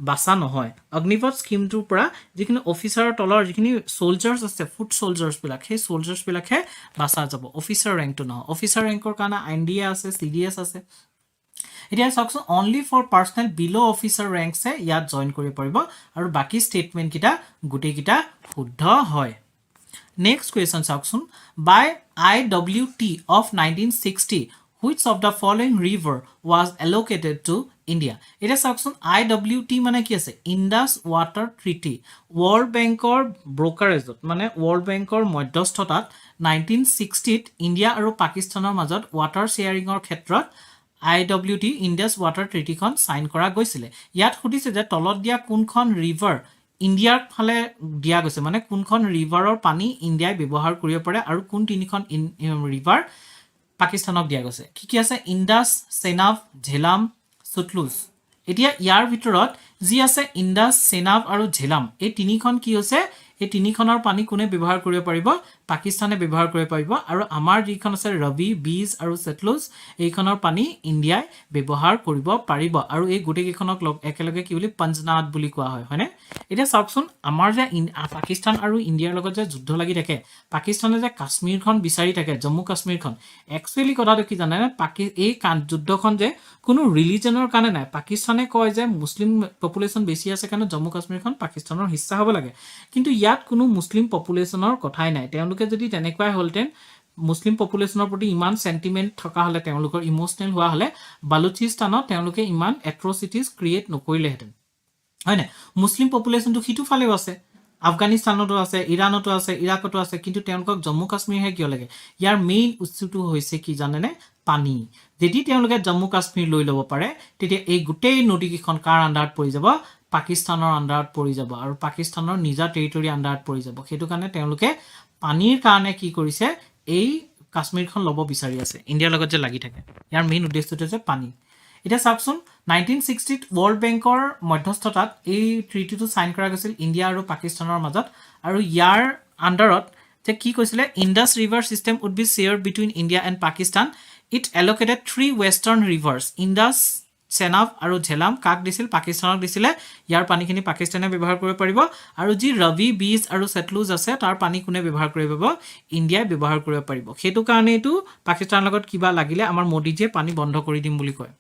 বাছা নহয় অগ্নিপথ স্কিমটোৰ পৰা যিখিনি অফিচাৰৰ তলৰ যিখিনি সোলজাৰ্ছ আছে ফুট সোলজাৰ্ছবিলাক সেই সোলজাৰ্ছবিলাকহে বাছা যাব অফিচাৰ ৰেংকটো নহয় অফিচাৰ ৰেংকৰ কাৰণে INDA আছে CDS আছে এতিয়া চাওকচোন অনলি ফৰ পাৰ্চনেল বিলো অফিচাৰ ৰেংকছে ইয়াত জইন কৰিব পাৰিব আৰু বাকী ষ্টেটমেণ্টকেইটা গোটেইকেইটা শুদ্ধ হয় নেক্সট কুৱেশ্যন চাওকচোন বাই IWT of 1960 which of the following river was allocated to India এটা চাওকচোন IWT মানে কি আছে ইণ্ডাছ ৱাটাৰ ট্ৰিটি ৱৰ্ল্ড বেংকৰ ব্ৰকাৰেজত মানে ৱৰ্ল্ড বেংকৰ মধ্যস্থতাত 1960ত ইণ্ডিয়া আৰু পাকিস্তানৰ মাজত ৱাটাৰ শ্বেয়াৰিঙৰ ক্ষেত্ৰত IWT ইণ্ডাছ ৱাটাৰ ট্ৰিটিখন সাইন কৰা গৈছিলে ইয়াত সুধিছে যে তলত দিয়া কোনখন ৰিভাৰ ইণ্ডিয়াৰ ফালে দিয়া গৈছে মানে কোনখন ৰিভাৰৰ পানী ইণ্ডিয়াই ব্যৱহাৰ কৰিব পাৰে আৰু কোন তিনিখন ৰিভাৰ পাকিস্তানক দিয়া গৈছে কি আছে ইণ্ডাছ চেনাব ঝেলাম সুটলুজ এতিয়া ইয়াৰ ভিতৰত যি আছে ইণ্ডাছ চেনাব আৰু ঝেলাম এই তিনিখন কি হৈছে এই তিনিখনৰ পানী কোনে ব্যৱহাৰ কৰিব পাৰিব পাকিস্তানে ব্যৱহাৰ কৰিব পাৰিব আৰু আমাৰ যিখন আছে ৰবি বীজ আৰু সেটলুজ এইখনৰ পানী ইণ্ডিয়াই ব্যৱহাৰ কৰিব পাৰিব আৰু এই গোটেইকেইখনক একেলগে কি বুলি পঞ্জনাদ বুলি কোৱা হয় হয়নে এতিয়া চাওকচোন আমাৰ যে পাকিস্তান আৰু ইণ্ডিয়াৰ লগত যে যুদ্ধ লাগি থাকে পাকিস্তানে যে কাশ্মীৰখন বিচাৰি থাকে জম্মু কাশ্মীৰখন একচুৱেলি কথাটো কি জানে এই যুদ্ধখন যে কোনো ৰিলিজনৰ কাৰণে নাই পাকিস্তানে কয় যে মুছলিম পপুলেশ্যন বেছি আছে কাৰণে জম্মু কাশ্মীৰখন পাকিস্তানৰ হিস্সা হ'ব লাগে কিন্তু ইয়াত কোনো মুছলিম পপুলেশ্যনৰ কথাই নাই তেওঁলোকে যদি তেনেকুৱাই হ'লহেঁতেন মুছলিম পপুলেশ্যনৰ প্ৰতি ইমান সেন্টিমেন্ট থকা হ'লে তেওঁলোকৰ ইমোশনেল হোৱা হ'লে বালুচিস্তানত তেওঁলোকে ইমান এট্ৰচিটিজ ক্ৰিয়েট নকৰিলেহেঁতেন হয় না মুছলিম পপুলেশ্যনটো সিটো ফালেও আছে আফগানিস্তানতো আছে ইৰাণতো আছে ইৰাকতো আছে কিন্তু তেওঁলোকক জম্মু কাশ্মীৰহে কিয় লাগে ইয়াৰ মেইন উৎসটো হৈছে কি জানেনে পানী যদি তেওঁলোকে জম্মু কাশ্মীৰ লৈ ল'ব পাৰে তেতিয়া এই গোটেই নদীকেইখন কাৰ আণ্ডাৰত পৰি যাব পাকিস্তানৰ আণ্ডাৰত পৰি যাব আৰু পাকিস্তানৰ নিজা টেৰিটৰি আণ্ডাৰত পৰি যাব সেইটো কাৰণে তেওঁলোকে পানীৰ কাৰণে কি কৰিছে এই কাশ্মীৰখন ল'ব বিচাৰি আছে ইণ্ডিয়াৰ লগত যে লাগি থাকে ইয়াৰ মেইন উদ্দেশ্যটো হৈছে পানী এটা চাওকচোন 1960ত ৱৰ্ল্ড বেংকৰ মধ্যস্থতাত এই ট্ৰিটিটো সাইন কৰা গৈছিল ইণ্ডিয়া আৰু পাকিস্তানৰ মাজত আৰু ইয়াৰ আণ্ডাৰত যে কি কৈছিলে Indus river system would be shared between India and Pakistan it allocated 3 western rivers Indus Chenab আৰু ঝেলাম কাক দিছিল পাকিস্তানক দিছিলে ইয়াৰ পানীখিনি পাকিস্তানে ব্যৱহাৰ কৰিব পাৰিব আৰু যি ৰবি বীজ আৰু সেটলুজ আছে তাৰ পানী কোনে ব্যৱহাৰ কৰিব পাৰিব ইণ্ডিয়াই ব্যৱহাৰ কৰিব পাৰিব সেইটো কাৰণে এইটো পাকিস্তানৰ লগত কিবা লাগিলে আমাৰ মোদীজীয়ে পানী বন্ধ কৰি দিম বুলি কয়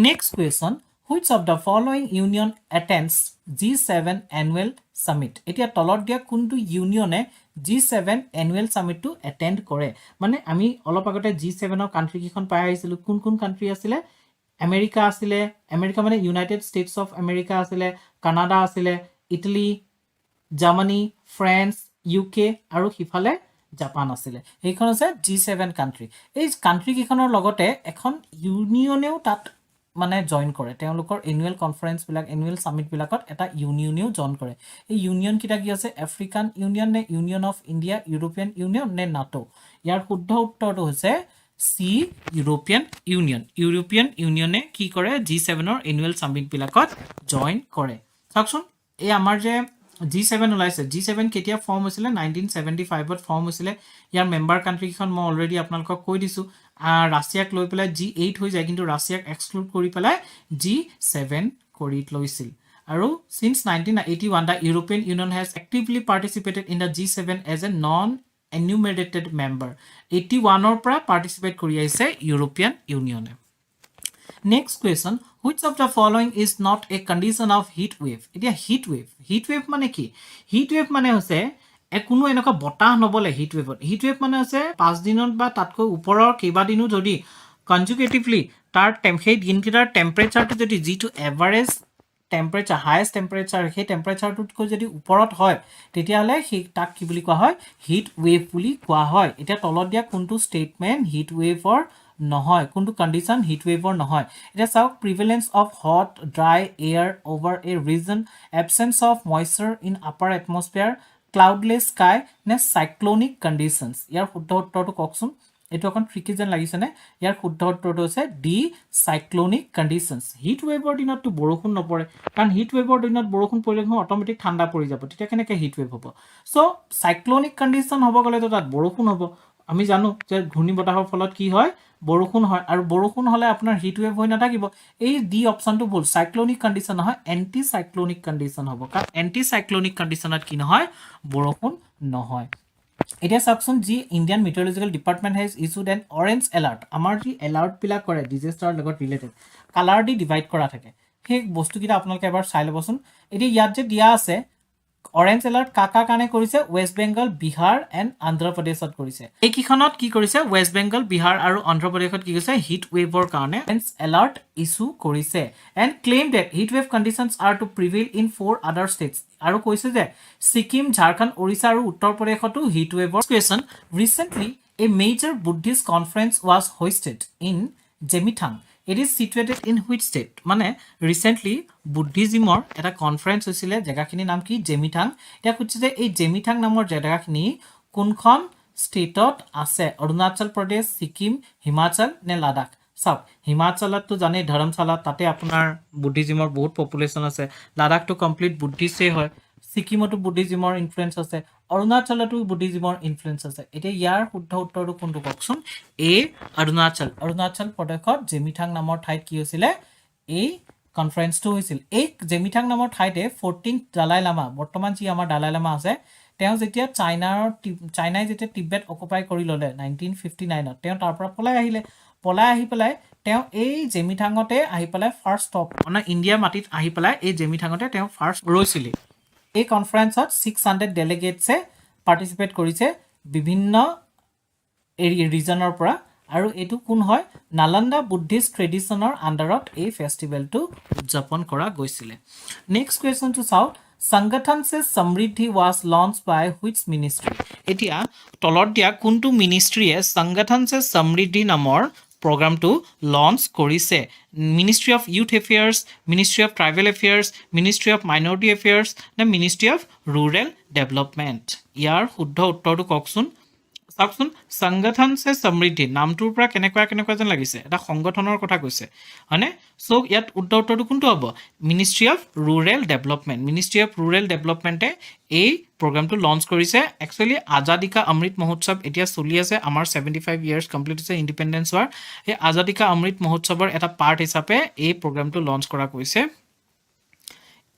next question Which of the following union attends G7 annual summit? এতিয়া তলত দিয়া কোনটো ইউনিয়নে G7 annual summit to attend কৰে মানে আমি অলপ আগতে G7 ৰ কান্ট্ৰি কিখন পাই আহিছিল কোন কোন কান্ট্ৰি আছিলে আমেৰিকা আছিলে আমেৰিকা মানে ইউনাইটেড ষ্টেটছ অফ আমেৰিকা আছিলে কানাডা আছিলে ইটালী জাৰ্মানী ফ্ৰান্স ইউকে আৰু হিফালে জাপান আছিলে এইখন আছে G7 কান্ট্ৰি এই কান্ট্ৰি কিখনৰ লগতে এখন ইউনিয়নেও তাত মানে জয়েন কৰে তেওঁলোকৰ এনুৱেল কনফাৰেন্স বিলাক এনুৱেল সামিট বিলাকত এটা ইউনিয়নেও জয়েন কৰে এই ইউনিয়ন কিটা কি আছে আফ্ৰিকান ইউনিয়ন নে union of India European union নে নাটো ইয়াৰ শুদ্ধ উত্তৰটো হৈছে সি ইউৰোপিয়ান ইউনিয়নে কি কৰে G7 ৰ এনুৱেল সামিট বিলাকত জয়েন কৰে চাওকচোন এই আমাৰ যে G7 ওলাইছে G7 কেতিয়া ফৰ্ম হৈছিলে 1975 ত ফৰ্ম হৈছিলে ইয়াৰ মেম্বাৰ কান্ট্ৰি কিখন মই অলৰেডি আপোনালোকক কৈ দিছো ৰাছিয়াক লৈ পেলাই G8 হৈ যায় কিন্তু ৰাছিয়াক এক্সক্লুড কৰি পেলাই G7 কৰি লৈছিল আৰু since 1981 the European Union has actively participated in the G7 as a non-enumerated member 81 ৰ পৰা পাৰ্টিসিপেট কৰি আহিছে ইউৰোপিয়ান ইউনিয়নে Next question, which of the following is not a condition of heat wave? এতিয়া heat wave মানে কি? Heat wave মানে হৈছে কোনো এনেকুৱা বতাহ নবলে heat wave মানে হৈছে 5 দিনত বা তাতকৈ ওপৰৰ কেইবা দিনো যদি consecutively তাৰ সেই দিনকেইটাৰ টেম্পাৰেচাৰটো যদি যিটো এভাৰেজ টেম্পাৰেচাৰ হাইয়েষ্ট টেম্পাৰেচাৰ সেই টেম্পাৰেচাৰটোতকৈ যদি ওপৰত হয় তেতিয়াহলে সেই তাক কি বুলি কোৱা হয় হিট ৱেভ বুলি কোৱা হয় এতিয়া তলত দিয়া কোনটো ষ্টেটমেন্ট হিট ৱেভৰ নহয় কোনটো কন্ডিশন হিট ৱেভৰ নহয় এটা চাওক prevalence of hot dry air over a region absence of moisture in upper atmosphere cloudless sky নে সাইক্লোনিক কন্ডিশনস ইয়াৰ শুদ্ধ উত্তৰটো কওকচোন এটো এখন ট্ৰিকি যেন লাগিছেনে ইয়াৰ শুদ্ধ উত্তৰটো হৈছে ডি সাইক্লোনিক কন্ডিশনস হিট ৱেভৰ দিনতটো বৰষুণ নপৰে কাৰণ হিট ৱেভৰ দিনত বৰষুণ পৰিলে অটোমেটিক ঠাণ্ডা পৰি যাব তেতিয়া কেনেকৈ হিট ৱেভ হ'ব সো সাইক্লোনিক কন্ডিশন হ'ব গলে তো তাত বৰষুণ হ'ব আমি জানো যে ঘূৰ্ণীবতাহৰ ফলত কি হয় বৰষুণ হয় আৰু বৰষুণ হলে আপোনাৰ হিট ৱেভ হৈ নাথাকিব এই ডি অপচনটো ভুল সাইক্লোনিক কন্ডিশন নহয় এন্টি সাইক্লোনিক কন্ডিশন হ'ব কাৰণ এন্টি সাইক্লোনিক কন্ডিশনত কি নহয় বৰষুণ নহয় এটা সাকশন the Indian meteorological department has issued an orange alert আমাৰ যি এলাৰ্ট পিলা কৰে ডিজাস্টাৰ লগত ৰিলেটেড কালাৰ দি ডিভাইড কৰা থাকে সেই বস্তু কিটা আপোনালোকে এবাৰ চাই লবচোন এটি ইয়াত যে দিয়া আছে অৰেঞ্জ এলাৰ্ট কাকা কানে কৰিছে ওয়েস্ট বেংগল বিহাৰ এণ্ড আন্ধ্ৰ প্ৰদেশত কৰিছে এই কিখনত কি কৰিছে ওয়েস্ট বেংগল বিহাৰ আৰু আন্ধ্ৰ প্ৰদেশত কি কৰিছে হিট ৱেভৰ কাৰণে অৰেঞ্জ এলাৰ্ট ইস্যু কৰিছে and claim that heat wave conditions are to prevail in 4 other states আৰু কৈছে যে সিকিম ঝাৰখণ্ড ওড়িশা আৰু উত্তৰ প্ৰদেশতো হিট ৱেভৰ question recently a major Buddhist conference was hosted in Zemithang It is situated in which state? মানে recently বুদ্ধিজমৰ এটা কনফাৰেন্স হৈছিল জায়গাখিনি নাম কি জেমিথাং এটা কৈছে যে এই জেমিথাং নামৰ জায়গাখিনি কোনখন ষ্টেটত আছে অৰুণাচল প্ৰদেশ সিকিম হিমাচল নে লাডাখ সব হিমাচলত তো জানে ধৰ্মশালা তাতে আপোনাৰ বুদ্ধিজমৰ বহুত পপুলেশন আছে লাডাখটো কমপ্লিট বুদ্ধিষ্টে হয় সিকিমতো বুদ্ধিজমৰ ইনফ্লুয়েন্স আছে অৰুণাচলতো বুদ্ধিজমৰ ইনফ্লুয়েন্স আছে এতিয়া ইয়াৰ শুদ্ধ উত্তৰটো কোনটো কওকচোন এ অৰুণাচল প্ৰদেশত জেমিথাং নামৰ ঠাইত কি হৈছিল এই কনফাৰেন্সটো হৈছিল এই জেমিথাং নামৰ ঠাইতে 14th ডালাই লামা বৰ্তমান যি আমাৰ ডালাই লামা আছে তেওঁ যেতিয়া চাইনাই যেতিয়া টিবেট অকুপাই কৰি ললে 1959 ত তেওঁ তাৰ পৰা পলাই আহি পেলাই তেওঁ এই জেমিথাঙতে আহি পেলাই ফাৰ্স্ট ষ্টপ মানে ইণ্ডিয়া মাটিত আহি পেলাই এই জেমিথাঙতে তেওঁ ফাৰ্স্ট ৰৈছিল এই কনফাৰেন্সত 600 ডেলিগেটছে পাৰ্টিসিপেট কৰিছে বিভিন্ন ৰিজনৰ পৰা আৰু এটো কোন হয় নালন্দা বুদ্ধিষ্ট ট্ৰেডিশনৰ আন্ডাৰত এই ফেষ্টিভেলটো উদযাপন কৰা গৈছিল নেক্সট কোৱেশ্চন টু চাও সংগঠন সে সমৃদ্ধি was launched by which ministry এতিয়া তলত দিয়া কোনটো মিনিষ্ট্ৰীয়ে সংগঠন সে সমৃদ্ধি নামৰ প্ৰগ্ৰামটো লঞ্চ কৰিছে ministry of youth affairs ministry of tribal affairs ministry of minority affairs নে মিনিষ্ট্ৰি অফ ৰুৰেল ডেভেলপমেন্ট ইয়াৰ শুদ্ধ উত্তৰটো কওকচোন চাওকচোন সংগঠন সে সমৃদ্ধি নামটোৰ পৰা কেনেকুৱা যেন লাগিছে এটা সংগঠনৰ কথা কৈছে হয়নে সো ইয়াত উত্তৰটো কোনটো হ'ব মিনিষ্ট্ৰি অফ ৰুৰেল ডেভেলপমেন্টে এই প্ৰগ্ৰামটো লঞ্চ কৰিছে একচুয়ালি আজাদী কা অমৃত মহোৎসৱ এতিয়া চলি আছে আমাৰ 75 ইয়াৰ্স কমপ্লিট হৈছে ইন্ডিপেন্ডেন্স হোৱাৰ এই আজাদী কা অমৃত মহোৎসৱৰ এটা পাৰ্ট হিচাপে এই প্ৰগ্ৰামটো লঞ্চ কৰা কৈছে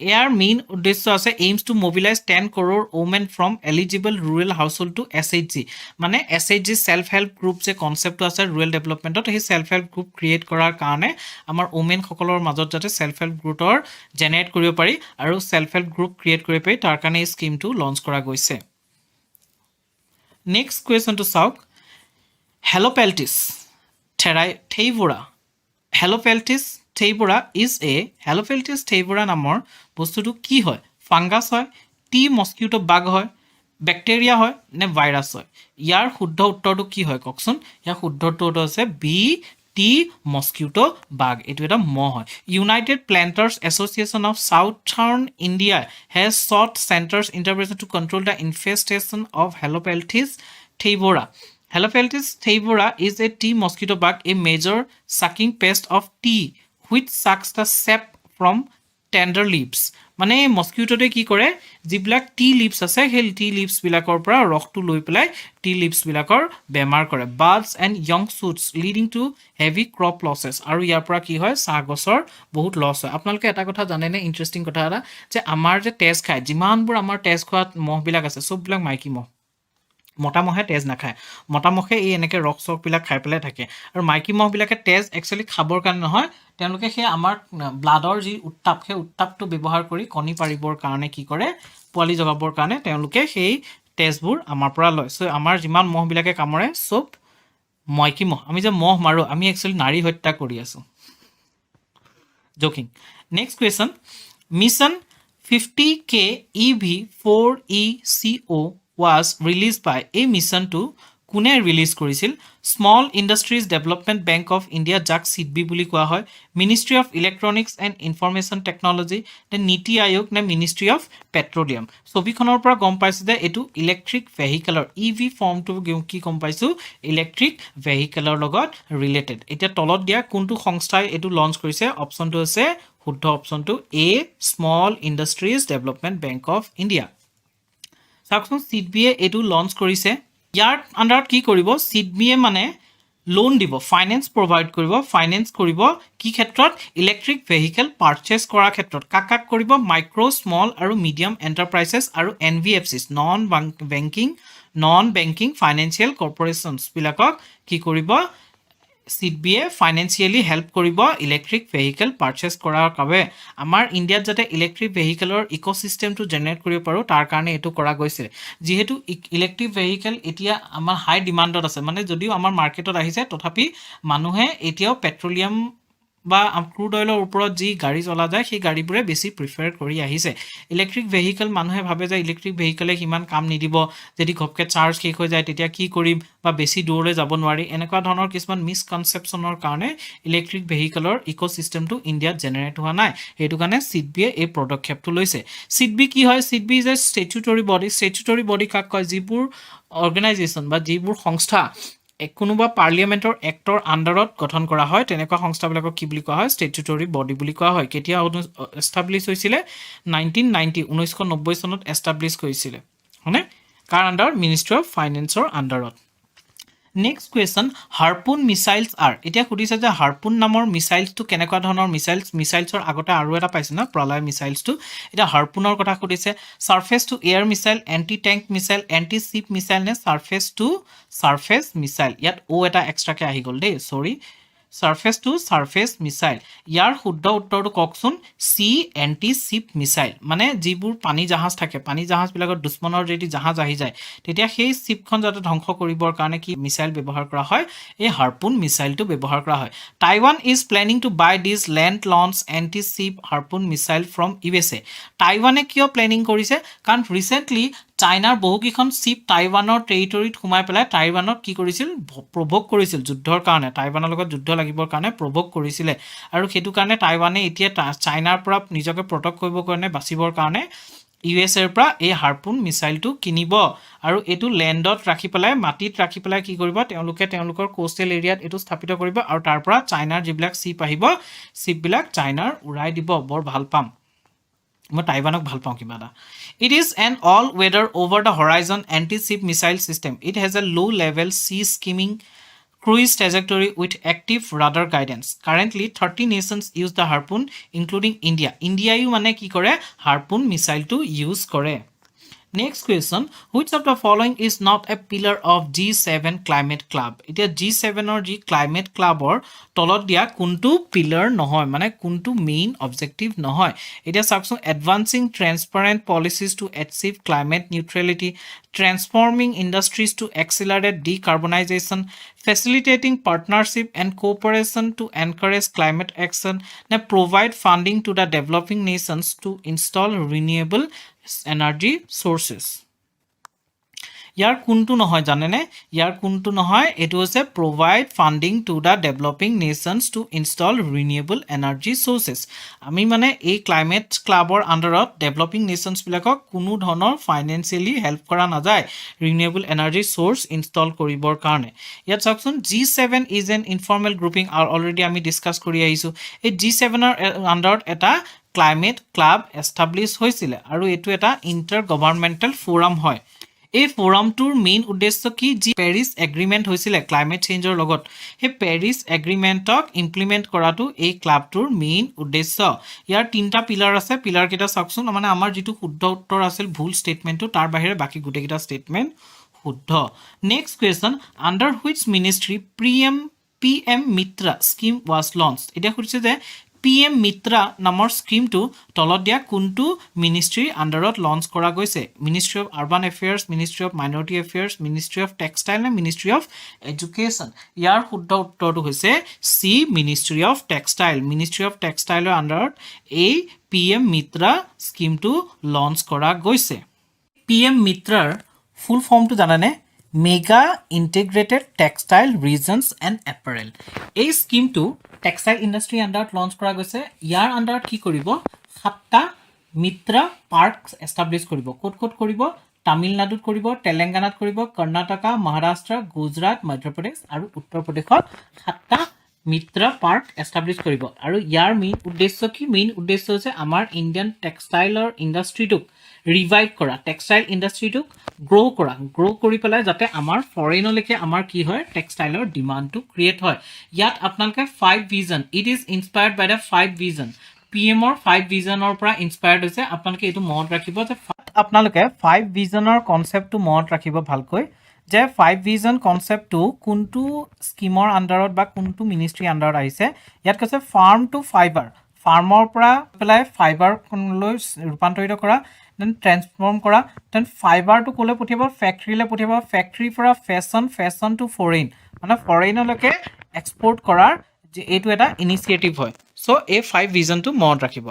ইয়াৰ মেইন উদ্দেশ্য আছে aims to mobilise 10 crore women from eligible rural household to SHG মানে SHG ছেল্ফ হেল্প গ্ৰুপ যে কনচেপ্টটো আছে ৰুৰেল ডেভেলপমেণ্টত সেই ছেল্ফ হেল্প গ্ৰুপ ক্ৰিয়েট কৰাৰ কাৰণে আমাৰ ওমেনসকলৰ মাজত যাতে ছেল্ফ হেল্প গ্ৰুপৰ জেনেৰেট কৰিব পাৰি আৰু ছেল্ফ হেল্প গ্ৰুপ ক্ৰিয়েট কৰিব পাৰি তাৰ কাৰণে এই স্কিমটো লঞ্চ কৰা গৈছে নেক্সট কুৱেশ্যনটো চাওক হেল'পেল্টিছ থেইবোৰা হেল'পেল্টিছ থেইবোৰা ইজ এ হেল'পেল্টিছ থেইবোৰা নামৰ বস্তুটো কি হয় ফাংগাছ হয় টি মস্কিউটো বাগ হয় বেক্টেৰিয়া হয় নে ভাইৰাছ হয় ইয়াৰ শুদ্ধ উত্তৰটো কি হয় কওকচোন ইয়াৰ শুদ্ধ উত্তৰটো আছে বি টি মস্কিউটো বাগ এইটো এটা মহ হয় United প্লেণ্টাৰ্ছ association of southern India has sought centers intervention to control the infestation of Helopeltis theibora. Helopeltis theibora is a tea mosquito bug, a major sucking pest of tea, which sucks the sap from tender leaves. মানে মস্কিউটোতে কি কৰে যিবিলাক T leaves আছে সেই T লিভছবিলাকৰ পৰা ৰসটো লৈ পেলাই টি লিভছবিলাকৰ বেমাৰ কৰে birds and young shoots leading to heavy crop losses আৰু ইয়াৰ পৰা কি হয় চাহ গছৰ বহুত লছ হয় আপোনালোকে এটা কথা জানেনে ইণ্টাৰেষ্টিং কথা এটা যে আমাৰ যে তেজ খায় যিমানবোৰ আমাৰ তেজ খোৱাত মহবিলাক আছে চববিলাক মাইকী মহ মতা মহে তেজ নাখায় মতা মহে এই এনেকৈ ৰস চকবিলাক খাই পেলাই থাকে আৰু মাইকী মহবিলাকে তেজ একচুৱেলি খাবৰ কাৰণে নহয় তেওঁলোকে সেই আমাৰ ব্লাডৰ যি উত্তাপ সেই উত্তাপটো ব্যৱহাৰ কৰি কণী পাৰিবৰ কাৰণে কি কৰে পোৱালি জগাবৰ কাৰণে তেওঁলোকে সেই তেজবোৰ আমাৰ পৰা লয় চ' আমাৰ যিমান মহবিলাকে কামুৰে চব মাইকী মহ আমি যে মহ মাৰোঁ আমি একচুৱেলি নাৰী হত্যা কৰি আছোঁ joking next question mission 50K EV4ECO was released by a mission to কোনে ৰিলিজ কৰিছিল small industries development bank of India যাক চিডবি বুলি কোৱা হয় ministry of electronics and information technology নে নীতি আয়োগ নে মিনিষ্ট্ৰী অফ পেট্ৰলিয়াম ছবিখনৰ পৰা গম পাইছোঁ যে এইটো ইলেক্ট্ৰিক ভেহিকেলৰ EV ফৰ্মটো কি গম পাইছোঁ ইলেক্ট্ৰিক ভেহিকেলৰ লগত ৰিলেটেড এতিয়া তলত দিয়া কোনটো সংস্থাই এইটো লঞ্চ কৰিছে অপশ্যনটো আছে শুদ্ধ অপশ্যনটো A small industries development bank of India চাওকচোন চিডবিয়ে এইটো লঞ্চ কৰিছে ইয়াৰ আণ্ডাৰত কি কৰিব চিডবিয়ে মানে লোন দিব ফাইনেন্স প্ৰভাইড কৰিব কি ক্ষেত্ৰত ইলেক্ট্ৰিক ভেহিকেল পাৰ্চেছ কৰাৰ ক্ষেত্ৰত কাক কৰিব মাইক্ৰ' স্মল আৰু মিডিয়াম এণ্টাৰপ্ৰাইজেছ আৰু NBFCs নন বেংকিং ফাইনেন্সিয়েল কৰ্পৰেশ্যনছবিলাকক কি কৰিব চিডবিয়ে ফাইনেন্সিয়েলি হেল্প কৰিব ইলেক্ট্ৰিক ভেহিকেল পাৰ্চেছ কৰাৰ বাবে আমাৰ ইণ্ডিয়াত যাতে ইলেক্ট্ৰিক ভেহিকেলৰ ইক'চিষ্টেমটো জেনেৰেট কৰিব পাৰোঁ তাৰ কাৰণে এইটো কৰা গৈছে যিহেতু ইলেক্ট্ৰিক ভেহিকেল এতিয়া আমাৰ হাই ডিমাণ্ডত আছে মানে যদিও আমাৰ মাৰ্কেটত আহিছে তথাপি মানুহে এতিয়াও পেট্ৰলিয়াম বা ক্ৰুড অইলৰ ওপৰত যি গাড়ী চলা যায় সেই গাড়ীবোৰে বেছি প্ৰিফাৰ কৰি আহিছে ইলেক্ট্ৰিক ভেহিকেল মানুহে ভাবে যে ইলেক্ট্ৰিক ভেহিকেলে সিমান কাম নিদিব যদি ঘপকৈ চাৰ্জ শেষ হৈ যায় তেতিয়া কি কৰিম বা বেছি দূৰলৈ যাব নোৱাৰি এনেকুৱা ধৰণৰ কিছুমান মিছকনচেপশ্যনৰ কাৰণে ইলেক্ট্ৰিক ভেহিকেলৰ ইক'চিষ্টেমটো ইণ্ডিয়াত জেনেৰেট হোৱা নাই সেইটো কাৰণে চিডবিয়ে এই পদক্ষেপটো লৈছে চিডবি কি হয় চিডবি ইজ এ ষ্টেচুটৰী বডি কাক কয় যিবোৰ অৰ্গেনাইজেশ্যন বা যিবোৰ সংস্থা কোনোবা পাৰ্লিয়ামেণ্টৰ এক্টৰ আণ্ডাৰত গঠন কৰা হয় তেনেকুৱা সংস্থাবিলাকক কি বুলি কোৱা হয় ষ্টেচুটৰী বডি বুলি কোৱা হয় কেতিয়া এষ্টাব্লিছ হৈছিলে 1990 চনত এষ্টাব্লিছ কৰিছিলে হয়নে কাৰ আণ্ডাৰত মিনিষ্ট্ৰী অফ ফাইনেন্সৰ আণ্ডাৰত নেক্সট কুৱেশ্যন হাৰ্পুন মিছাইলছ এতিয়া সুধিছে যে হাৰ্পুন নামৰ মিছাইলছটো কেনেকুৱা ধৰণৰ মিছাইলছৰ আগতে আৰু এটা পাইছে ন প্ৰলয় মিছাইলছটো এতিয়া হাৰ্পুনৰ কথা সুধিছে surface to air missile anti tank missile anti ship missile নে ছাৰ্ফেচ টু ছাৰ্ফেচ মিছাইল ইয়াত এটা এক্সট্ৰাকৈ আহি গ'ল দেই sorry surface to surface missile ইয়াৰ শুদ্ধ উত্তৰটো কওকচোন চি এণ্টি শ্বিপ মিছাইল মানে যিবোৰ পানী জাহাজ থাকে পানী জাহাজবিলাকত দুশ্মনৰ যদি জাহাজ আহি যায় তেতিয়া সেই শ্বিপখন যাতে ধ্বংস কৰিবৰ কাৰণে কি মিছাইল ব্যৱহাৰ কৰা হয় এই হাৰ্পুন মিছাইলটো ব্যৱহাৰ কৰা হয় Taiwan is planning to buy this land launch anti ship harpoon missile from USA টাইৱানে কিয় প্লেনিং কৰিছে কাৰণ ৰিচেণ্টলি চাইনাৰ বহুকেইখন শ্বিপ টাইৱানৰ টেৰিটৰীত সোমাই পেলাই টাইৱানত কি কৰিছিল প্ৰভোগ কৰিছিল যুদ্ধৰ কাৰণে টাইৱানৰ লগত যুদ্ধ লাগিবৰ কাৰণে প্ৰভোগ কৰিছিলে আৰু সেইটো কাৰণে টাইৱানে এতিয়া চাইনাৰ পৰা নিজকে প্ৰটেক্ট কৰিবৰ কাৰণে বাচিবৰ কাৰণে USAৰ পৰা এই হাৰ্পুন মিছাইলটো কিনিব আৰু এইটো লেণ্ডত ৰাখি পেলাই মাটিত ৰাখি পেলাই কি কৰিব তেওঁলোকে তেওঁলোকৰ কোষ্টেল এৰিয়াত এইটো স্থাপিত কৰিব আৰু তাৰ পৰা চাইনাৰ যিবিলাক শ্বিপ আহিব শ্বিপবিলাক চাইনাৰ উৰাই দিব বৰ ভাল পাম মই টাইৱানক ভাল পাওঁ কিবা এটা it is an all weather over the horizon anti ship missile system it has a low' level sea skimming cruise trajectory with active radar guidance. Currently, 30 nations use the harpoon, including India. India মানে কি কৰে harpoon missile to use কৰে. Next question, which of the following is not a pillar of G7 climate club? এতিয়া G7 or G climate club or তলত দিয়া কোনটো pillar নহয় মানে কোনটো main objective নহয় এতিয়া চাওকচোন advancing transparent policies to achieve climate neutrality, transforming industries to accelerate decarbonization, facilitating partnership and cooperation to encourage climate action, and provide funding to the developing nations to install renewable energy sources. ইয়াৰ কোনটো নহয় জানেনে ইয়াৰ কোনটো নহয় এটো হৈছে provide funding to the developing nations to install renewable energy sources আমি মানে এই ক্লাইমেট ক্লাবৰ আন্ডাৰত ডেভেলপিং নেশনস বিলাকক কোনো ধৰণৰ ফাইনান্সিয়ালি হেল্প কৰা নাযায় ৰিনিউৱেবল এনাৰ্জি সোৰ্স ইনষ্টল কৰিবৰ কাৰণে ইয়াত চাওকচোন G7 is an informal grouping already আমি ডিসকাস কৰি আহিছো এই G7 ৰ আন্ডাৰত এটা ক্লাইমেট ক্লাব এস্টাবলিশ হৈছিল আৰু এটো এটা ইন্টাৰ গভৰ্নমেন্টাল ফোৰাম হয় এই ফোৰামটোৰ মেইন উদ্দেশ্য কি যি পেৰিছ এগ্ৰিমেন্ট হৈছিল ক্লাইমেট চেঞ্জৰ লগত হে পেৰিছ এগ্ৰিমেন্টক ইমপ্লিমেন্ট কৰাটো এই ক্লাবটোৰ মেইন উদ্দেশ্য ইয়াৰ তিনটা পিলাৰ আছে পিলাৰ কেইটা চাওকচোন মানে আমাৰ যেটো শুদ্ধ উত্তৰ আছিল ভুল স্টেটমেন্টটো তাৰ বাহিৰে বাকি গুটেকিটা স্টেটমেন্ট শুদ্ধ next question under which ministry PM Mitra scheme was launched এটা কৈছে যে PM Mitra নামৰ স্কিমটো তলত দিয়া কোনটো মিনিষ্ট্ৰিৰ আন্ডাৰত লঞ্চ কৰা গৈছে ministry of urban affairs ministry of minority affairs ministry of textile and ministry of education ইয়াৰ শুদ্ধ উত্তৰটো হৈছে সি মিনিষ্ট্ৰি অফ টেক্সটাইলৰ আন্ডাৰত এই PM Mitra স্কিমটো লঞ্চ কৰা গৈছে PM Mitraৰ ফুল ফৰ্মটো জানানে mega integrated textile regions and apparel এই স্কিমটো টেক্সটাইল ইন্ডাষ্ট্ৰি আন্ডাৰত লঞ্চ কৰা গৈছে ইয়াৰ আন্ডাৰত কি কৰিব সাতটা মিত্ৰা পাৰ্ক এস্টাবলিশ কৰিব কোট কৰিব তামিলনাডুত কৰিব তেলেংগানাত কৰিব কৰ্ণাটকা মহাৰাষ্ট্ৰ গুজৰাট মধ্যপ্ৰদেশ আৰু উত্তৰ প্ৰদেশত সাতটা মিত্ৰা পাৰ্ক এস্টাবলিশ কৰিব আৰু ইয়াৰ মেইন উদ্দেশ্য কি মেইন উদ্দেশ্য হৈছে আমাৰ ইণ্ডিয়ান টেক্সটাইলৰ ইন্ডাষ্ট্ৰিটোক ৰিভাইভ কৰা টেক্সটাইল ইন্ডাষ্ট্ৰিটোক গ্ৰো কৰি পেলাই যাতে আমাৰ ফৰেইনলৈকে আমাৰ কি হয় টেক্সটাইলৰ ডিমান্ডটো ক্ৰিয়েট হয় ইয়াত আপোনালোকে 5 vision it is inspired by the 5 vision PM ৰ 5 ভিজনৰ পৰা ইনস্পায়াৰ্ড হৈছে আপোনালোকে এটো মনত ৰাখিব যে আপোনালোকে 5 ভিজনৰ কনসেপ্টটো মনত ৰাখিব ভালকৈ যে 5 ভিজন কনসেপ্টটো কোনটো স্কিমৰ আন্ডাৰত বা কোনটো মিনিষ্ট্ৰি আন্ডাৰত আহিছে ইয়াত কৈছে ফাৰ্ম টু ফাইবাৰ ফাৰ্মৰ পৰা পেলাই ফাইবাৰ লৈ ৰূপান্তৰিত কৰা দেন ট্ৰান্সফৰ্ম কৰা দেন ফাইবাৰটো কোলে পঠিয়াব ফ্যাক্টৰীলে পঠিয়াব ফ্যাক্টৰী পৰা ফ্যাশন টু ফৰেইন মানে ফৰেইনলৈকে এক্সপোৰ্ট কৰাৰ যে এইটো এটা ইনিচিয়েটিভ হয় সো এই 5 ভিজনটো মনত ৰাখিব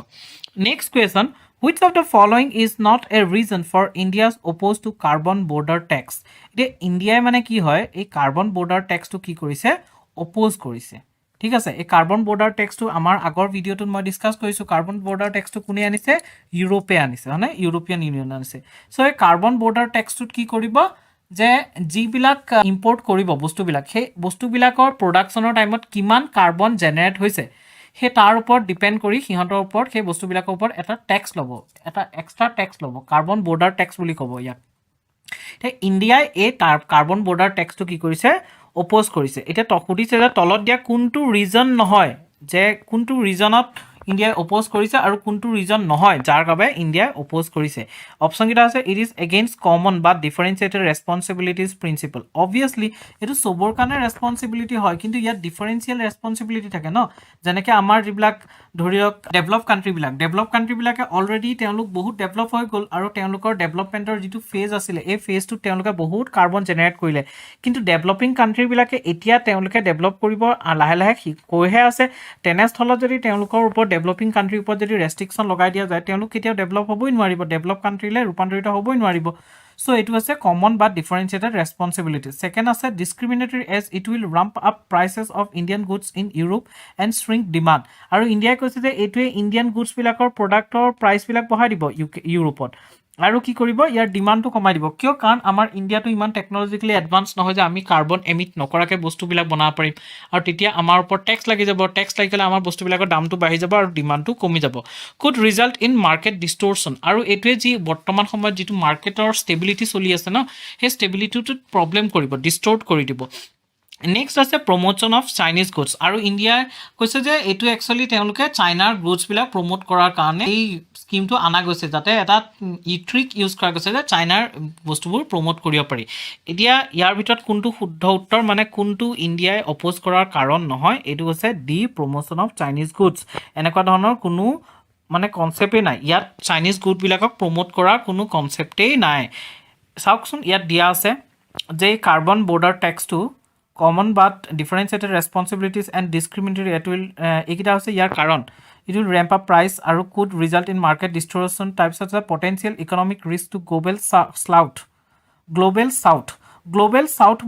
next question which of the following is not a reason for India's opposed to carbon border tax এটা ইন্ডিয়া মানে কি হয় এই কার্বন বর্ডার ট্যাক্সটো কি কৰিছে অপোজ কৰিছে ঠিক আছে এই কাৰ্বন বৰ্ডাৰ ট্যাক্সটো আমাৰ আগৰ ভিডিওটোত মই ডিসকাস কৰিছো কাৰ্বন বৰ্ডাৰ ট্যাক্সটো কোনে আনিছে ইউৰোপে আনিছে মানে ইউৰোপিয়ান ইউনিয়ন আনিছে সো এই কাৰ্বন বৰ্ডাৰ ট্যাক্সটোত কি কৰিব যে যিবিলাক ইম্পোৰ্ট কৰিব বস্তুবিলাক সেই বস্তুবিলাকৰ প্ৰডাকচনৰ টাইমত কিমান কাৰ্বন জেনাৰেট হৈছে হে তাৰ ওপৰত ডিপেন্ড কৰি হিহঁতৰ ওপৰত সেই বস্তুবিলাকৰ ওপৰত এটা ট্যাক্স ল'ব এটা এক্সট্ৰা ট্যাক্স ল'ব কার্বন বর্ডার ট্যাক্স বুলি ক'ব ইয়াক তে ইন্ডিয়াই এই কার্বন বর্ডার ট্যাক্সটো কি কৰিছে অপোজ কৰিছে এটা তকুদিছে যে তলত দিয়া কোনটো ৰিজন নহয় যে কোনটো ৰিজনত ইন্ডিয়া অপোজ কৰিছে আৰু কোনটো ৰিজন নহয় যাৰ বাবে ইন্ডিয়া অপোজ কৰিছে অপচন কিটা আছে it is against common but differentiated responsibilities principle obviously এটো সবৰ কাৰণে ৰেসপন্সিবিলিটি হয় কিন্তু ইয়াত ডিফাৰেন্সিয়েল ৰেসপন্সিবিলিটি থাকে ন যেনেকৈ আমাৰ যিবিলাক ধৰিওক ডেভেলপ কান্ট্ৰিবিলাকে অলৰেডি তেওঁলোক বহুত ডেভেলপ হৈ গ'ল আৰু তেওঁলোকৰ ডেভেলপমেন্টৰ যিটো ফেজ আছিল এই ফেজটো তেওঁলোকে বহুত কাৰ্বন জেনাৰেট কৰিলে কিন্তু ডেভেলপিং কান্ট্ৰিবিলাকে এতিয়া তেওঁলোকে ডেভেলপ কৰিব লাহে লাহে কৈহে আছে তেনেস্থলত যদি তেওঁলোকৰ ওপৰত ডেভেলপিং কান্ট্ৰিৰ ওপৰত যদি ৰেস্ট্ৰিকশন লগাই দিয়া যায় তেওঁলোক কেতিয়াও ডেভেলপ হ'বই নোৱাৰিব ডেভেলপ কান্ট্ৰিলে ৰূপান্তৰিত হ'বই নোৱাৰিব সো এটো আছে common but differentiated responsibility second আছে discriminatory as it will ramp up prices of Indian goods in Europe and shrink demand আৰু ইণ্ডিয়াই কৈছে যে এইটোৱে ইণ্ডিয়ান গুডছ বিলাকৰ প্ৰডাক্টৰ প্ৰাইস বিলাক বঢ়াই দিব ইউৰোপত আৰু কি কৰিব ইয়াৰ ডিমান্ডটো কমাই দিব কিয় কাৰণ আমাৰ ইণ্ডিয়াটো ইমান টেকনলজিক্যালি এডভান্স নহয় যে আমি কাৰ্বন এমিট নকৰাকে বস্তুবিলাক বনাব পাৰিম আৰু তেতিয়া আমাৰ ওপৰত ট্যাক্স লাগি যাব ট্যাক্স লাগিলে আমাৰ বস্তুবিলাকৰ দামটো বাঢ়ি যাব আৰু ডিমান্ডটো কমি যাব কুড ৰিজাল্ট ইন মাৰ্কেট ডিস্টৰশন আৰু এইটোৱে যি বৰ্তমান সময়ত যিটো মাৰ্কেটৰ ষ্টেবিলিটি চলি আছে ন সেই ষ্টেবিলিটিটোত প্ৰবলেম কৰিব ডিস্টৰ্ট কৰি দিব নেক্সট আছে প্ৰমোশ্যন অফ চাইনিজ গুডছ আৰু ইণ্ডিয়াই কৈছে যে এইটো একচুৱেলি তেওঁলোকে চাইনাৰ গুডছবিলাক প্ৰমোট কৰাৰ কাৰণে এই স্কিমটো অনা গৈছে যাতে এটা ট্ৰিক ইউজ কৰা গৈছে যে চাইনাৰ বস্তুবোৰ প্ৰমোট কৰিব পাৰি এতিয়া ইয়াৰ ভিতৰত কোনটো শুদ্ধ উত্তৰ মানে কোনটো ইণ্ডিয়াই অপ'জ কৰাৰ কাৰণ নহয় এইটো হৈছে D promotion of Chinese goods এনেকুৱা ধৰণৰ কোনো মানে কনচেপ্টেই নাই ইয়াত চাইনিজ গুডবিলাকক প্ৰমোট কৰাৰ কোনো কনচেপ্টেই নাই চাওকচোন ইয়াত দিয়া আছে যে কাৰ্বন বৰ্ডাৰ টেক্সটো common but differentiated responsibilities and discriminatory it will ekita hoise yar karon it will ramp up price aru could result in market distortion types of potential economic risk to global south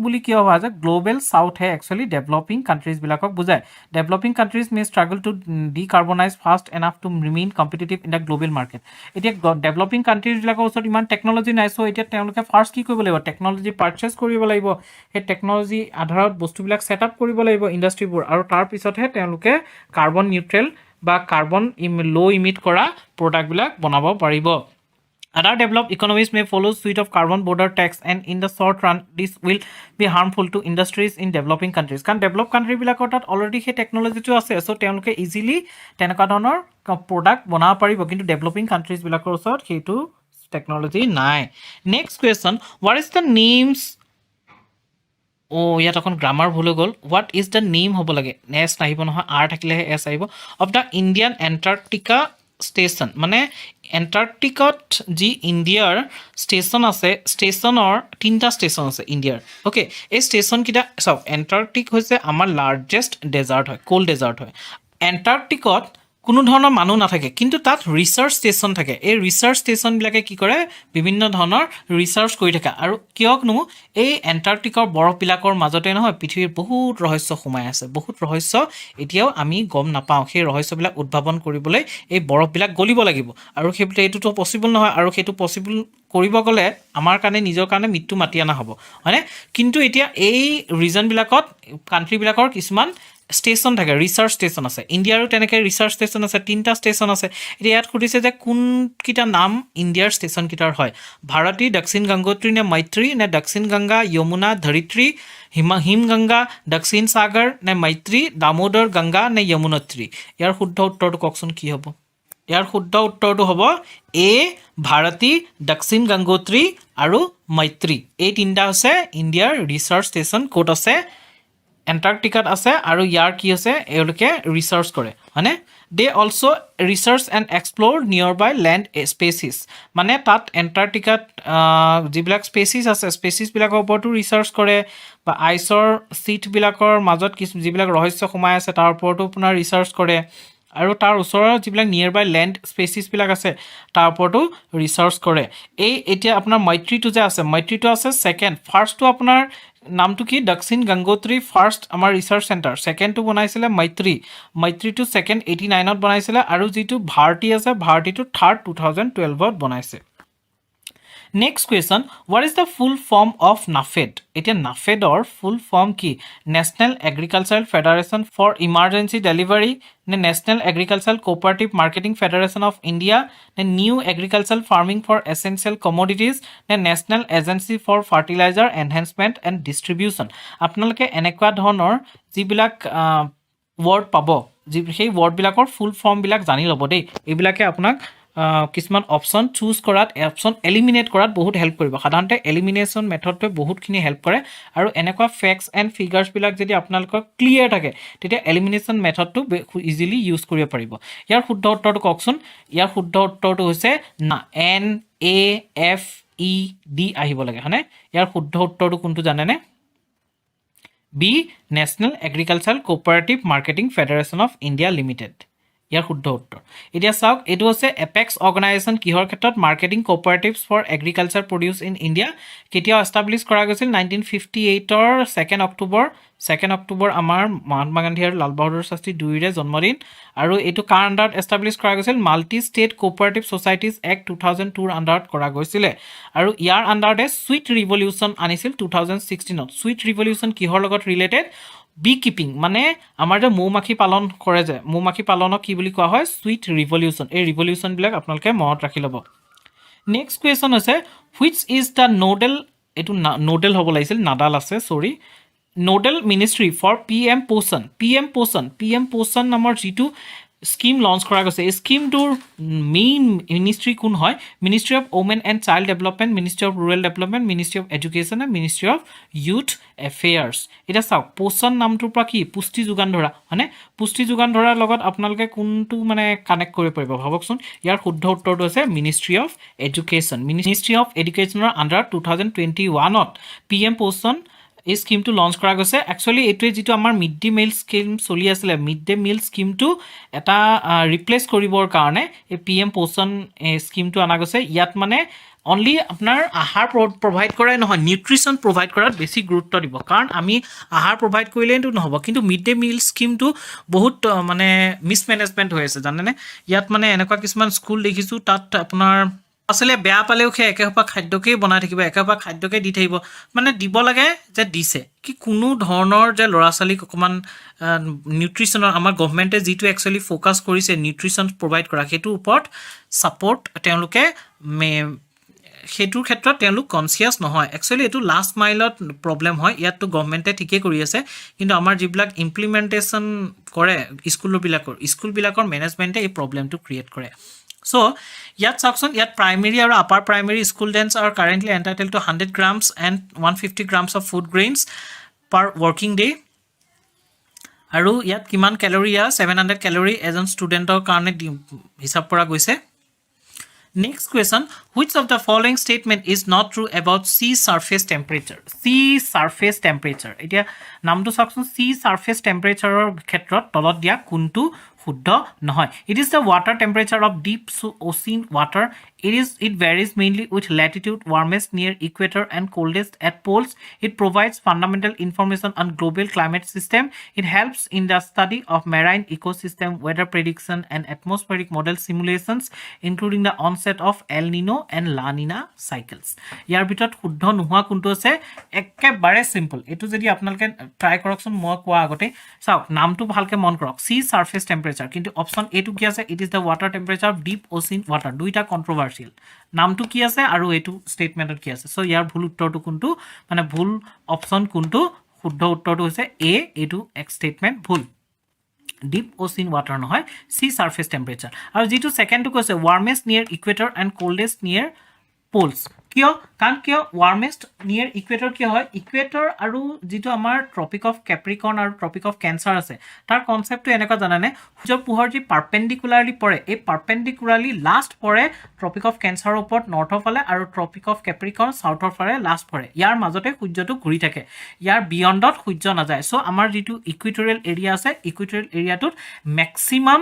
বুলি কিয় হোৱা যায় global south হে actually developing countries বিলাকক বুজায় developing countries may struggle to decarbonise fast enough to remain competitive in the global market এতিয়া developing কাণ্ট্ৰিজবিলাকৰ ওচৰত ইমান টেকন'লজি নাই চ' এতিয়া তেওঁলোকে ফাৰ্ষ্ট কি কৰিব লাগিব টেকন'লজি পাৰ্চেছ কৰিব লাগিব সেই টেকন'লজি আধাৰত বস্তুবিলাক ছেট আপ কৰিব লাগিব ইণ্ডাষ্ট্ৰিবোৰ আৰু তাৰপিছতহে তেওঁলোকে কাৰ্বন নিউট্ৰেল বা কাৰ্বন ল' ইমিট কৰা প্ৰডাক্টবিলাক বনাব পাৰিব Other developed economies may follow suite of carbon border tax and in the short run this will be harmful to industries in developing countries. Kan developed country bilakor tat already he technology to ase so তেওঁলোকে easily tenaka ধৰণৰ product বনাব পাৰিব কিন্তু developing countries bilakor osot hetu technology নাই. Next question, what is the names ইয়াত এখন grammar ভুল হৈ গ'ল হোৱাট ইজ দ্য নেম হ'ব লাগে এছ নাহিব নহয় আৰ থাকিলেহে এছ আহিব of the Indian Antarctica station মানে এণ্টাৰ্কটিকত যি ইণ্ডিয়াৰ ষ্টেচন আছে ষ্টেচনৰ তিনিটা ষ্টেচন আছে ইণ্ডিয়াৰ অ'কে এই ষ্টেচনকেইটা চাওক এণ্টাৰ্কটিক হৈছে আমাৰ লাৰ্জেষ্ট ডেজাৰ্ট হয় ক'ল্ড ডেজাৰ্ট হয় এণ্টাৰ্কটিকত কোনো ধৰণৰ মানুহ নাথাকে কিন্তু তাত ৰিচাৰ্চ ষ্টেচন থাকে এই ৰিচাৰ্চ ষ্টেচনবিলাকে কি কৰে বিভিন্ন ধৰণৰ ৰিচাৰ্চ কৰি থাকে আৰু কিয়নো এই এণ্টাৰ্কটিকৰ বৰফবিলাকৰ মাজতে নহয় পৃথিৱীৰ বহুত ৰহস্য সোমাই আছে বহুত ৰহস্য এতিয়াও আমি গম নাপাওঁ সেই ৰহস্যবিলাক উদ্ভাৱন কৰিবলৈ এই বৰফবিলাক গলিব লাগিব আৰু সেইবিলাক এইটোতো পচিবল নহয় আৰু সেইটো পচিবল কৰিব গ'লে আমাৰ কাৰণে নিজৰ কাৰণে মৃত্যু মাতি অনা হ'ব হয়নে কিন্তু এতিয়া এই ৰিজনবিলাকত কাণ্ট্ৰিবিলাকৰ কিছুমান ষ্টেচন থাকে ৰিচাৰ্চ ষ্টেচন আছে ইণ্ডিয়াৰো তেনেকৈ ৰিচাৰ্চ ষ্টেচন আছে তিনিটা ষ্টেচন আছে এতিয়া ইয়াত সুধিছে যে কোনকেইটা নাম ইণ্ডিয়াৰ ষ্টেচনকেইটাৰ হয় ভাৰতী দক্ষিণ গংগোত্ৰী নে মৈত্ৰী নে দক্ষিণ গংগা যমুনা ধৰিত্ৰী হিমগংগা দক্ষিণ সাগৰ নে মৈত্ৰী দামোদৰ গংগা নে যমুনোত্ৰী ইয়াৰ শুদ্ধ উত্তৰটো কওকচোন কি হ'ব ইয়াৰ শুদ্ধ উত্তৰটো হ'ব এ ভাৰতী দক্ষিণ গংগোত্ৰী আৰু মৈত্ৰী এই তিনিটা হৈছে ইণ্ডিয়াৰ ৰিচাৰ্চ ষ্টেচন ক'ত আছে এণ্টাৰ্কটিকাত আছে আৰু ইয়াৰ কি আছে এওঁলোকে ৰিচাৰ্চ কৰে হয়নে দে অলছ' ৰিচাৰ্চ এণ্ড এক্সপ্ল'ৰ নিয়ৰ বাই লেণ্ড স্পেচিছ মানে তাত এণ্টাৰ্কটিকাত যিবিলাক স্পেচিছ আছে স্পেচিছবিলাকৰ ওপৰতো ৰিচাৰ্চ কৰে বা আইচৰ ছিটবিলাকৰ মাজত যিবিলাক ৰহস্য সোমাই আছে তাৰ ওপৰতো আপোনাৰ ৰিচাৰ্চ কৰে আৰু তাৰ ওচৰৰ যিবিলাক নিয়েৰ বাই লেণ্ড স্পেচিছবিলাক আছে তাৰ ওপৰতো ৰিচাৰ্চ কৰে এই এতিয়া আপোনাৰ মৈত্ৰীটো যে আছে মৈত্ৰীটো আছে ছেকেণ্ড ফাৰ্ষ্টটো আপোনাৰ নামটো কি দক্ষিণ গংগোত্ৰী ফাৰ্ষ্ট আমাৰ ৰিচাৰ্চ চেণ্টাৰ ছেকেণ্ডটো বনাইছিলে মৈত্ৰীটো ছেকেণ্ড 89ত বনাইছিলে আৰু যিটো ভাৰতী আছে ভাৰতীটো থাৰ্ড 2012ত বনাইছে next question what is the full form of NAFED এতিয়া নাফেডৰ ফুল ফৰ্ম কি national agricultural federation for emergency delivery নে national agricultural cooperative marketing federation of India নে new agricultural farming for essential commodities নে national agency for fertiliser enhancement and distribution আপোনালোকে এনেকুৱা ধৰণৰ যিবিলাক ৱৰ্ড পাব সেই ৱৰ্ডবিলাকৰ ফুল ফৰ্মবিলাক জানি ল'ব দেই এইবিলাকে আপোনাক কিছুমান অপশ্যন চুজ কৰাত অপশ্যন এলিমিনেট কৰাত বহুত হেল্প কৰিব সাধাৰণতে এলিমিনেশ্যন মেথডটোৱে বহুতখিনি হেল্প কৰে আৰু এনেকুৱা ফেক্টছ এণ্ড ফিগাৰ্ছবিলাক যদি আপোনালোকৰ ক্লিয়াৰ থাকে তেতিয়া এলিমিনেশ্যন মেথডটো ইজিলি ইউজ কৰিব পাৰিব ইয়াৰ শুদ্ধ উত্তৰটো কওকচোন ইয়াৰ শুদ্ধ উত্তৰটো হৈছে না NAFED আহিব লাগে হয়নে ইয়াৰ শুদ্ধ উত্তৰটো কোনটো জানেনে B national agricultural cooperative marketing federation of India limited ইয়াৰ শুদ্ধ উত্তৰ এতিয়া চাওক এইটো হৈছে এপেক্স অৰ্গেনাইজেশ্যন কিহৰ ক্ষেত্ৰত marketing cooperatives for agriculture produce in India কেতিয়াও এষ্টাব্লিছ কৰা গৈছিল 1958ৰ 2 অক্টোবৰ আমাৰ মহাত্মা গান্ধী আৰু লাল বাহাদুৰ শাস্ত্ৰী দুয়োৰে জন্মদিন আৰু এইটো কাৰ আণ্ডাৰত এষ্টাব্লিছ কৰা গৈছিল multi state cooperative societies act 2002ৰ আণ্ডাৰত কৰা গৈছিলে আৰু ইয়াৰ আণ্ডাৰতে ছুইট ৰিভলিউশ্যন আনিছিল 2016ত ছুইট ৰিভলিউশ্যন কিহৰ লগত ৰিলেটেড বি কিপিং মানে আমাৰ যে মৌ মাখি পালন কৰে যে মৌ মাখি পালনক কি বুলি কোৱা হয় ছুইট ৰিভলিউশ্যন এই ৰিভলিউশ্যনবিলাক আপোনালোকে মনত ৰাখি ল'ব নেক্সট কুৱেশ্যন হৈছে হুইচ ইজ দ্য নোডেল এইটো নোডেল হ'ব লাগিছিল নাডাল আছে চৰি নোডেল মিনিষ্ট্ৰি ফৰ PM পোষণ নামৰ যিটো স্কিম লঞ্চ কৰা গৈছে এই স্কিমটোৰ মেইন মিনিষ্ট্ৰি কোন হয় ministry of women and child development ministry of rural development ministry of education and ministry of youth affairs এতিয়া চাওক পোষণ নামটোৰ পৰা কি পুষ্টি যোগান ধৰা হয়নে পুষ্টি যোগান ধৰাৰ লগত আপোনালোকে কোনটো মানে কানেক্ট কৰিব পাৰিব ভাবকচোন ইয়াৰ শুদ্ধ উত্তৰটো হৈছে ministry of education ministry of এডুকেশ্যনৰ আণ্ডাৰ 2021ত PM পোষণ এই স্কিমটো লঞ্চ কৰা গৈছে একচুৱেলি এইটোৱে যিটো আমাৰ মিড ডে মিল স্কিম চলি আছিলে মিড ডে মিল স্কিমটো এটা ৰিপ্লেচ কৰিবৰ কাৰণে এই PM পোষণ স্কিমটো অনা গৈছে ইয়াত মানে অনলি আপোনাৰ আহাৰ প্ৰভাইড কৰাই নহয় নিউট্ৰিশ্যন প্ৰভাইড কৰাত বেছি গুৰুত্ব দিব কাৰণ আমি আহাৰ প্ৰভাইড কৰিলেইতো নহ'ব কিন্তু মিড ডে মিল স্কিমটো বহুত মানে মিছমেনেজমেণ্ট হৈ আছে জানেনে ইয়াত মানে এনেকুৱা কিছুমান স্কুল দেখিছোঁ তাত আপোনাৰ আচলতে বেয়া পালেও সেই একেসোপা খাদ্যকেই বনাই থাকিব একেসোপা খাদ্যকে দি থাকিব মানে দিব লাগে যে দিছে কি কোনো ধৰণৰ যে ল'ৰা ছোৱালীক অকণমান নিউট্ৰিশ্যনৰ আমাৰ গভমেণ্টে যিটো একচুৱেলি ফ'কাছ কৰিছে নিউট্ৰিশ্যন প্ৰভাইড কৰা সেইটোৰ ওপৰত ছাপৰ্ট তেওঁলোকে সেইটোৰ ক্ষেত্ৰত তেওঁলোক কনচিয়াছ নহয় একচুৱেলি এইটো লাষ্ট মাইলত প্ৰব্লেম হয় ইয়াততো গভমেণ্টে ঠিকেই কৰি আছে কিন্তু আমাৰ যিবিলাক ইমপ্লিমেণ্টেশ্যন কৰে স্কুলবিলাকৰ মেনেজমেণ্টে এই প্ৰব্লেমটো ক্ৰিয়েট কৰে So, ইয়াত চাওকচোন ইয়াত প্ৰাইমেৰী আৰু upper primary students are currently entitled to 100 grams and 150 grams of food grains per working day. আৰু ইয়াত কিমান কেলৰি 700 কেলৰি এজন ষ্টুডেণ্টৰ কাৰণে হিচাপ কৰা গৈছে Next question, which of the following statement is not true about sea surface temperature? Sea surface temperature. এতিয়া নামটো চাওকচোন sea surface temperatureৰ ক্ষেত্ৰত তলত দিয়া কোনটো শুদ্ধ নহয় It is the water temperature of deep ocean water. It varies mainly with latitude, warmest near equator and coldest at poles. It provides fundamental information on global climate system. It helps in the study of marine ecosystem, weather prediction and atmospheric model simulations, including the onset of El Nino and La Nina cycles. ইয়াৰ ভিতৰত শুদ্ধ নোহোৱা কোনটো আছে একেবাৰে simple এটো যদি আপোনালোকে try কৰকচোন মই কোৱা আগতে চাওক নামটো ভালকে মন কৰক sea surface temperature কিন্তু অপচন এ টু কি আছে it is the water temperature of deep ocean water দুইটা কন্ট্ৰভাৰ্চিয়েল নামটো কি আছে আৰু এটো স্টেটমেন্টত কি আছে সো ইয়াৰ ভুল উত্তৰটো কোনটো মানে ভুল অপচন কোনটো শুদ্ধ উত্তৰটো হৈছে এ এটো এক স্টেটমেন্ট ভুল deep ocean water নহয় sea surface temperature আৰু যেটো সেকেন্ডটো কৈছে warmest near equator and coldest near poles কিয় কাৰণ কিয় warmest near equator কি হয় equator আৰু যেটো আমাৰ tropic of capricorn আৰু tropic of cancer আছে তাৰ কনসেপ্টটো এনেকা জানানে সূৰ্যৰ পোহৰ যি পাৰপেন্ডিকুলাৰলি পৰে এই পাৰপেন্ডিকুলাৰলি লাষ্ট পৰে tropic of cancer ওপৰত নৰ্থৰ ফালে আৰু tropic of capricorn সাউথৰ ফালে লাষ্ট পৰে ইয়াৰ মাজতে সূৰ্যটো ঘূৰি থাকে ইয়াৰ বিয়ণ্ডত সূৰ্য নাযায় সো আমাৰ যেটো ইকুইটৰিয়েল এৰিয়া আছে ইকুইটৰিয়েল এৰিয়াটোত ম্যাক্সিমাম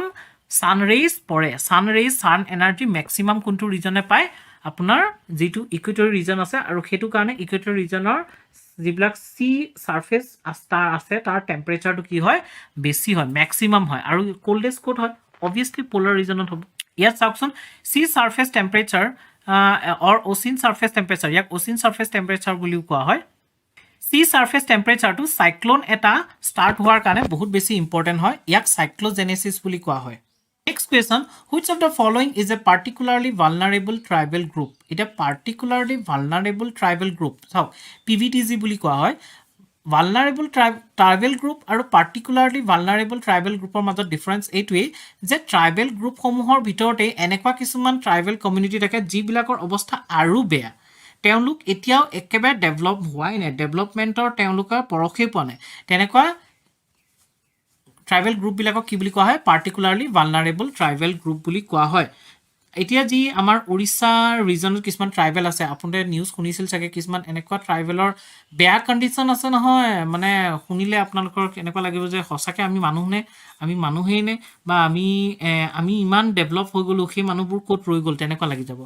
সান ৰেজ পৰে সান ৰেজ সান এনাৰ্জি ম্যাক্সিমাম কোনটো ৰিজনে পায় আপোনাৰ যেটো ইকুইটৰি ৰিজন আছে আৰু হেতু কাৰণে ইকুইটৰি ৰিজনৰ যিবিলাক সি সাৰফেস আছে তাৰ টেম্পাৰেচাৰটো কি হয় বেছি হয় ম্যাক্সিমাম হয় আৰু কোল্ডেষ্ট কোড হয় obviously polar ৰিজনত হ'ব ইয়াত চাওকচোন সি সাৰফেস টেম্পাৰেচাৰ অৰ ওচিন সাৰফেস টেম্পাৰেচাৰ ইয়াক ওচিন সাৰফেস টেম্পাৰেচাৰ বুলি কোৱা হয় সি সাৰফেস টেম্পাৰেচাৰটো সাইক্লোন এটা স্টাৰ্ট হোৱাৰ কাৰণে বহুত বেছি ইম্পৰ্টেন্ট হয় ইয়াক সাইক্লোজেনেসিস বুলি কোৱা হয় Next question, which of the following is a particularly vulnerable tribal group? It a particularly vulnerable tribal group. So, PVTG বুলি কোৱা হয় vulnerable tribal group আৰু particularly vulnerable tribal groupৰ মাজত difference এইটোৱে যে tribal group সমূহৰ ভিতৰতে এনেকুৱা কিছুমান tribal community থাকে যিবিলাকৰ অৱস্থা আৰু বেয়া তেওঁলোক এতিয়াও একেবাৰে ডেভেলপ হোৱাই নাই ডেভেলপমেন্টৰ তেওঁলোকৰ পৰখে পোৱা নাই তেনেকুৱা ট্ৰাইবেল গ্ৰুপ বিলাকক কি বুলি কোৱা হয় পাৰ্টিকুলাৰলি ভালনাৰেবল ট্ৰাইবেল গ্ৰুপ বুলি কোৱা হয় এতিয়া যি আমাৰ ওড়িশা ৰিজনত কিছুমান ট্ৰাইবেল আছে আপোনালোকে নিউজ শুনিছিল চাগে কিছুমান এনেকুৱা ট্ৰাইবেলৰ বেয়া কন্ডিশন আছে নহয় মানে শুনিলে আপোনালোকৰ এনেকুৱা লাগিব যে হসাকে আমি মানুহেই নে বা আমি ইমান ডেভেলপ হৈ গলো সেই মানুহবোৰ ক'ত ৰৈ গল তেনেকুৱা লাগি যাব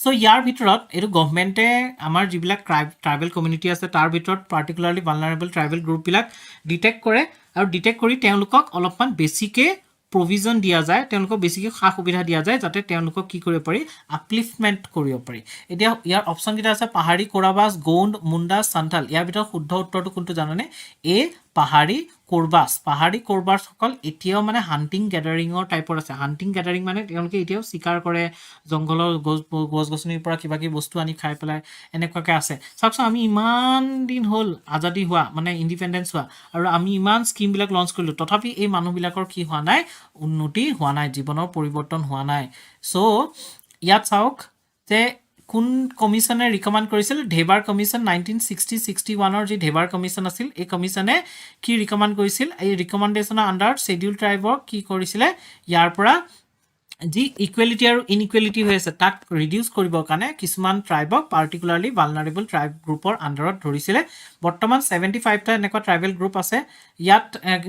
সো ইয়াৰ ভিতৰত এটো গভৰ্নমেন্টে আমাৰ যিবিলাক ট্ৰাইবেল কমিউনিটি আছে তাৰ ভিতৰত পাৰ্টিকুলাৰলি ভালনাৰেবল ট্ৰাইবেল গ্ৰুপ বিলাক ডিটেক্ট কৰে আৰু ডিটেক্ট কৰি তেওঁলোকক অলপমান বেছিকে provision দিয়া যায় তেওঁলোকক বেছিকে খা সুবিধা দিয়া যায় যাতে তেওঁলোকক কি কৰিব পাৰি আপলিফমেন্ট কৰিব পাৰি এতিয়া ইয়াৰ অপচন কিটা আছে পাহাৰী কোৰাবাস গোণ্ড মুণ্ডা সান্থাল ইয়াৰ ভিতৰত শুদ্ধ উত্তৰটো কোনটো জানানে এ পাহাৰী কোৰবাছ পাহাৰী কোৰবাছসকল এতিয়াও মানে হাণ্টিং গেডাৰিঙৰ টাইপৰ আছে হাণ্টিং গেডাৰিং মানে তেওঁলোকে এতিয়াও চিকাৰ কৰে জংঘলৰ গছ গছনিৰ পৰা কিবা কিবি বস্তু আনি খাই পেলাই এনেকুৱাকৈ আছে চাওকচোন আমি ইমান দিন হ'ল আজাদী হোৱা মানে ইণ্ডিপেণ্ডেঞ্চ হোৱা আৰু আমি ইমান স্কিমবিলাক লঞ্চ কৰিলোঁ তথাপি এই মানুহবিলাকৰ কি হোৱা নাই উন্নতি হোৱা নাই জীৱনৰ পৰিৱৰ্তন হোৱা নাই চ' ইয়াত চাওক যে কোন কমিশ্যনে ৰিকমেণ্ড কৰিছিল ঢেবাৰ কমিশ্যন 1960-61ৰ যি ঢেবাৰ কমিশ্যন আছিল এই কমিশ্যনে কি ৰিকমেণ্ড কৰিছিল এই ৰিকমেণ্ডেশ্যনৰ আণ্ডাৰ শ্বেডিউল ট্ৰাইবক কি কৰিছিলে ইয়াৰ পৰা যি ইকুৱেলিটি আৰু ইনইকুৱেলিটি হৈ আছে তাক ৰিডিউচ কৰিবৰ কাৰণে কিছুমান ট্ৰাইবক পাৰ্টিকুলাৰলি ভালনাৰেবল ট্ৰাইব গ্ৰুপৰ আণ্ডাৰত ধৰিছিলে বৰ্তমান 75টা এনেকুৱা ট্ৰাইবেল গ্ৰুপ আছে ইয়াত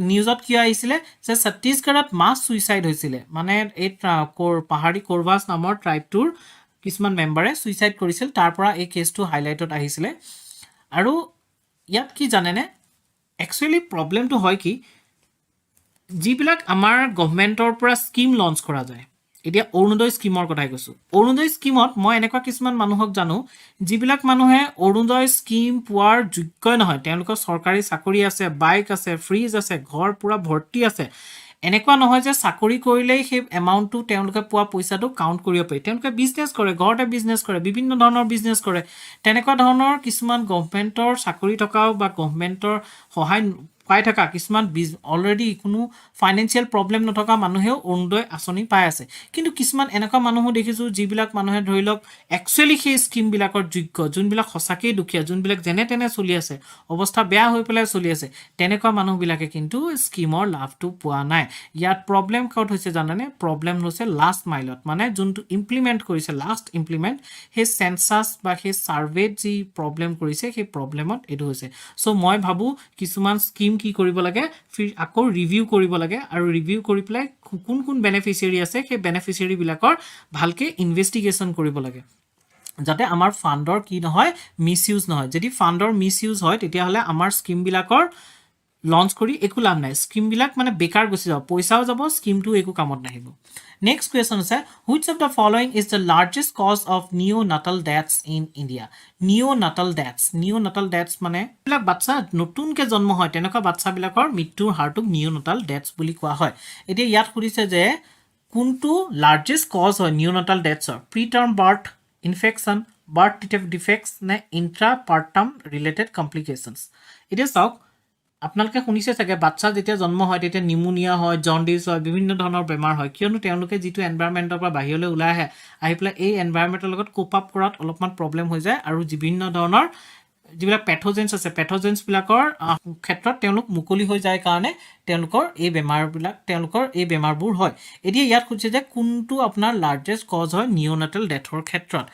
নিউজত কি আহিছিলে যে ছত্তীশগড়ত মাছ ছুইচাইড হৈছিলে মানে এই পাহাৰী কোৰবাছ নামৰ ট্ৰাইবটোৰ কিছুমান মেম্বাৰে ছুইচাইড কৰিছিল তাৰ পৰা এই কেছটো হাইলাইটত আহিছিলে আৰু ইয়াত কি জানেনে একচুৱেলি প্ৰব্লেমটো হয় কি যিবিলাক আমাৰ গভৰ্ণমেণ্টৰ পৰা স্কিম লঞ্চ কৰা যায় এতিয়া অৰুণোদয় স্কিমৰ কথাই কৈছোঁ অৰুণোদয় স্কিমত মই এনেকুৱা কিছুমান মানুহক জানো যিবিলাক মানুহে অৰুণোদয় স্কিম পোৱাৰ যোগ্যই নহয় তেওঁলোকৰ চৰকাৰী চাকৰি আছে বাইক আছে ফ্ৰিজ আছে ঘৰ পূৰা ভৰ্তি আছে এনেকুৱা নহয় যে চাকৰি কৰিলেই সেই এমাউণ্টটো তেওঁলোকে পোৱা পইচাটো কাউণ্ট কৰিব পাৰি তেওঁলোকে বিজনেছ কৰে ঘৰতে বিজনেছ কৰে বিভিন্ন ধৰণৰ বিজনেছ কৰে তেনেকুৱা ধৰণৰ কিছুমান গভৰ্ণমেণ্টৰ চাকৰি থকাও বা গভৰ্ণমেণ্টৰ সহায় পাই থকা কিছুমান অলৰেডি কোনো ফাইনেন্সিয়েল প্ৰব্লেম নথকা মানুহেও অৰুণোদয় আঁচনি পাই আছে কিন্তু কিছুমান এনেকুৱা মানুহো দেখিছোঁ যিবিলাক মানুহে ধৰি লওক একচুৱেলি সেই স্কিমবিলাকৰ যোগ্য যোনবিলাক সঁচাকেই দুখীয়া যোনবিলাক যেনে তেনে চলি আছে অৱস্থা বেয়া হৈ পেলাই চলি আছে তেনেকুৱা মানুহবিলাকে কিন্তু স্কিমৰ লাভটো পোৱা নাই ইয়াত প্ৰব্লেম ক'ত হৈছে জানেনে প্ৰব্লেম হৈছে লাষ্ট মাইলত মানে যোনটো ইমপ্লিমেণ্ট কৰিছে লাষ্ট ইমপ্লিমেণ্ট সেই চেনচাছ বা সেই ছাৰ্ভেত যি প্ৰব্লেম কৰিছে সেই প্ৰব্লেমত এইটো হৈছে চ' মই ভাবোঁ কিছুমান স্কিম কি কৰিব লাগে আকৌ ৰিভিউ কৰিব লাগে আৰু ৰিভিউ কৰি পেলাই কোন কোন বেনিফিচিয়াৰী আছে সেই বেনিফিচিয়াৰীবিলাকৰ ভালকৈ ইনভেষ্টিগেশ্যন কৰিব লাগে যাতে আমাৰ ফাণ্ডৰ কি নহয় মিছ ইউজ নহয় যদি ফাণ্ডৰ মিছ ইউজ হয় তেতিয়াহ'লে আমাৰ স্কিমবিলাকৰ লঞ্চ কৰি একো লাভ নাই স্কিমবিলাক মানে বেকাৰ গুচি যাব পইচাও যাব স্কিমটো একো কামত নাহিব নেক্সট কুৱেশ্যন আছে which of the following is the largest cause of neonatal deaths in India neonatal deaths মানে এইবিলাক বাচ্চা নতুনকৈ জন্ম হয় তেনেকুৱা বাচ্চাবিলাকৰ মৃত্যুৰ হাৰটোক নিঅ'নাটাল ডেথছ বুলি কোৱা হয় এতিয়া ইয়াত সুধিছে যে কোনটো লাৰ্জেষ্ট কজ হয় নিঅ'নাটাল ডেথছৰ preterm birth infection birth defects নে ইণ্ট্ৰাপাৰ্টাম ৰিলেটেড কমপ্লিকেশ্যনছ এতিয়া চাওক আপোনালোকে শুনিছে চাগে বাচ্চা যেতিয়া জন্ম হয় তেতিয়া নিমুনিয়া হয় জণ্ডিছ হয় বিভিন্ন ধৰণৰ বেমাৰ হয় কিয়নো তেওঁলোকে যিটো এনভাইৰমেণ্টৰ পৰা বাহিৰলৈ ওলাই আহি পেলাই এই এনভাইৰমেণ্টৰ লগত কোপ আপ কৰাত অলপমান প্ৰব্লেম হৈ যায় আৰু বিভিন্ন ধৰণৰ যিবিলাক পেথোজেন্স আছে পেথোজেন্সবিলাকৰ ক্ষেত্ৰত তেওঁলোক মুকলি হৈ যায় কাৰণে তেওঁলোকৰ এই বেমাৰবোৰ হয় এতিয়া ইয়াত সুধিছে যে কোনটো আপোনাৰ লাৰ্জেষ্ট কজ হয় নিঅ'নাটাল ডেথৰ ক্ষেত্ৰত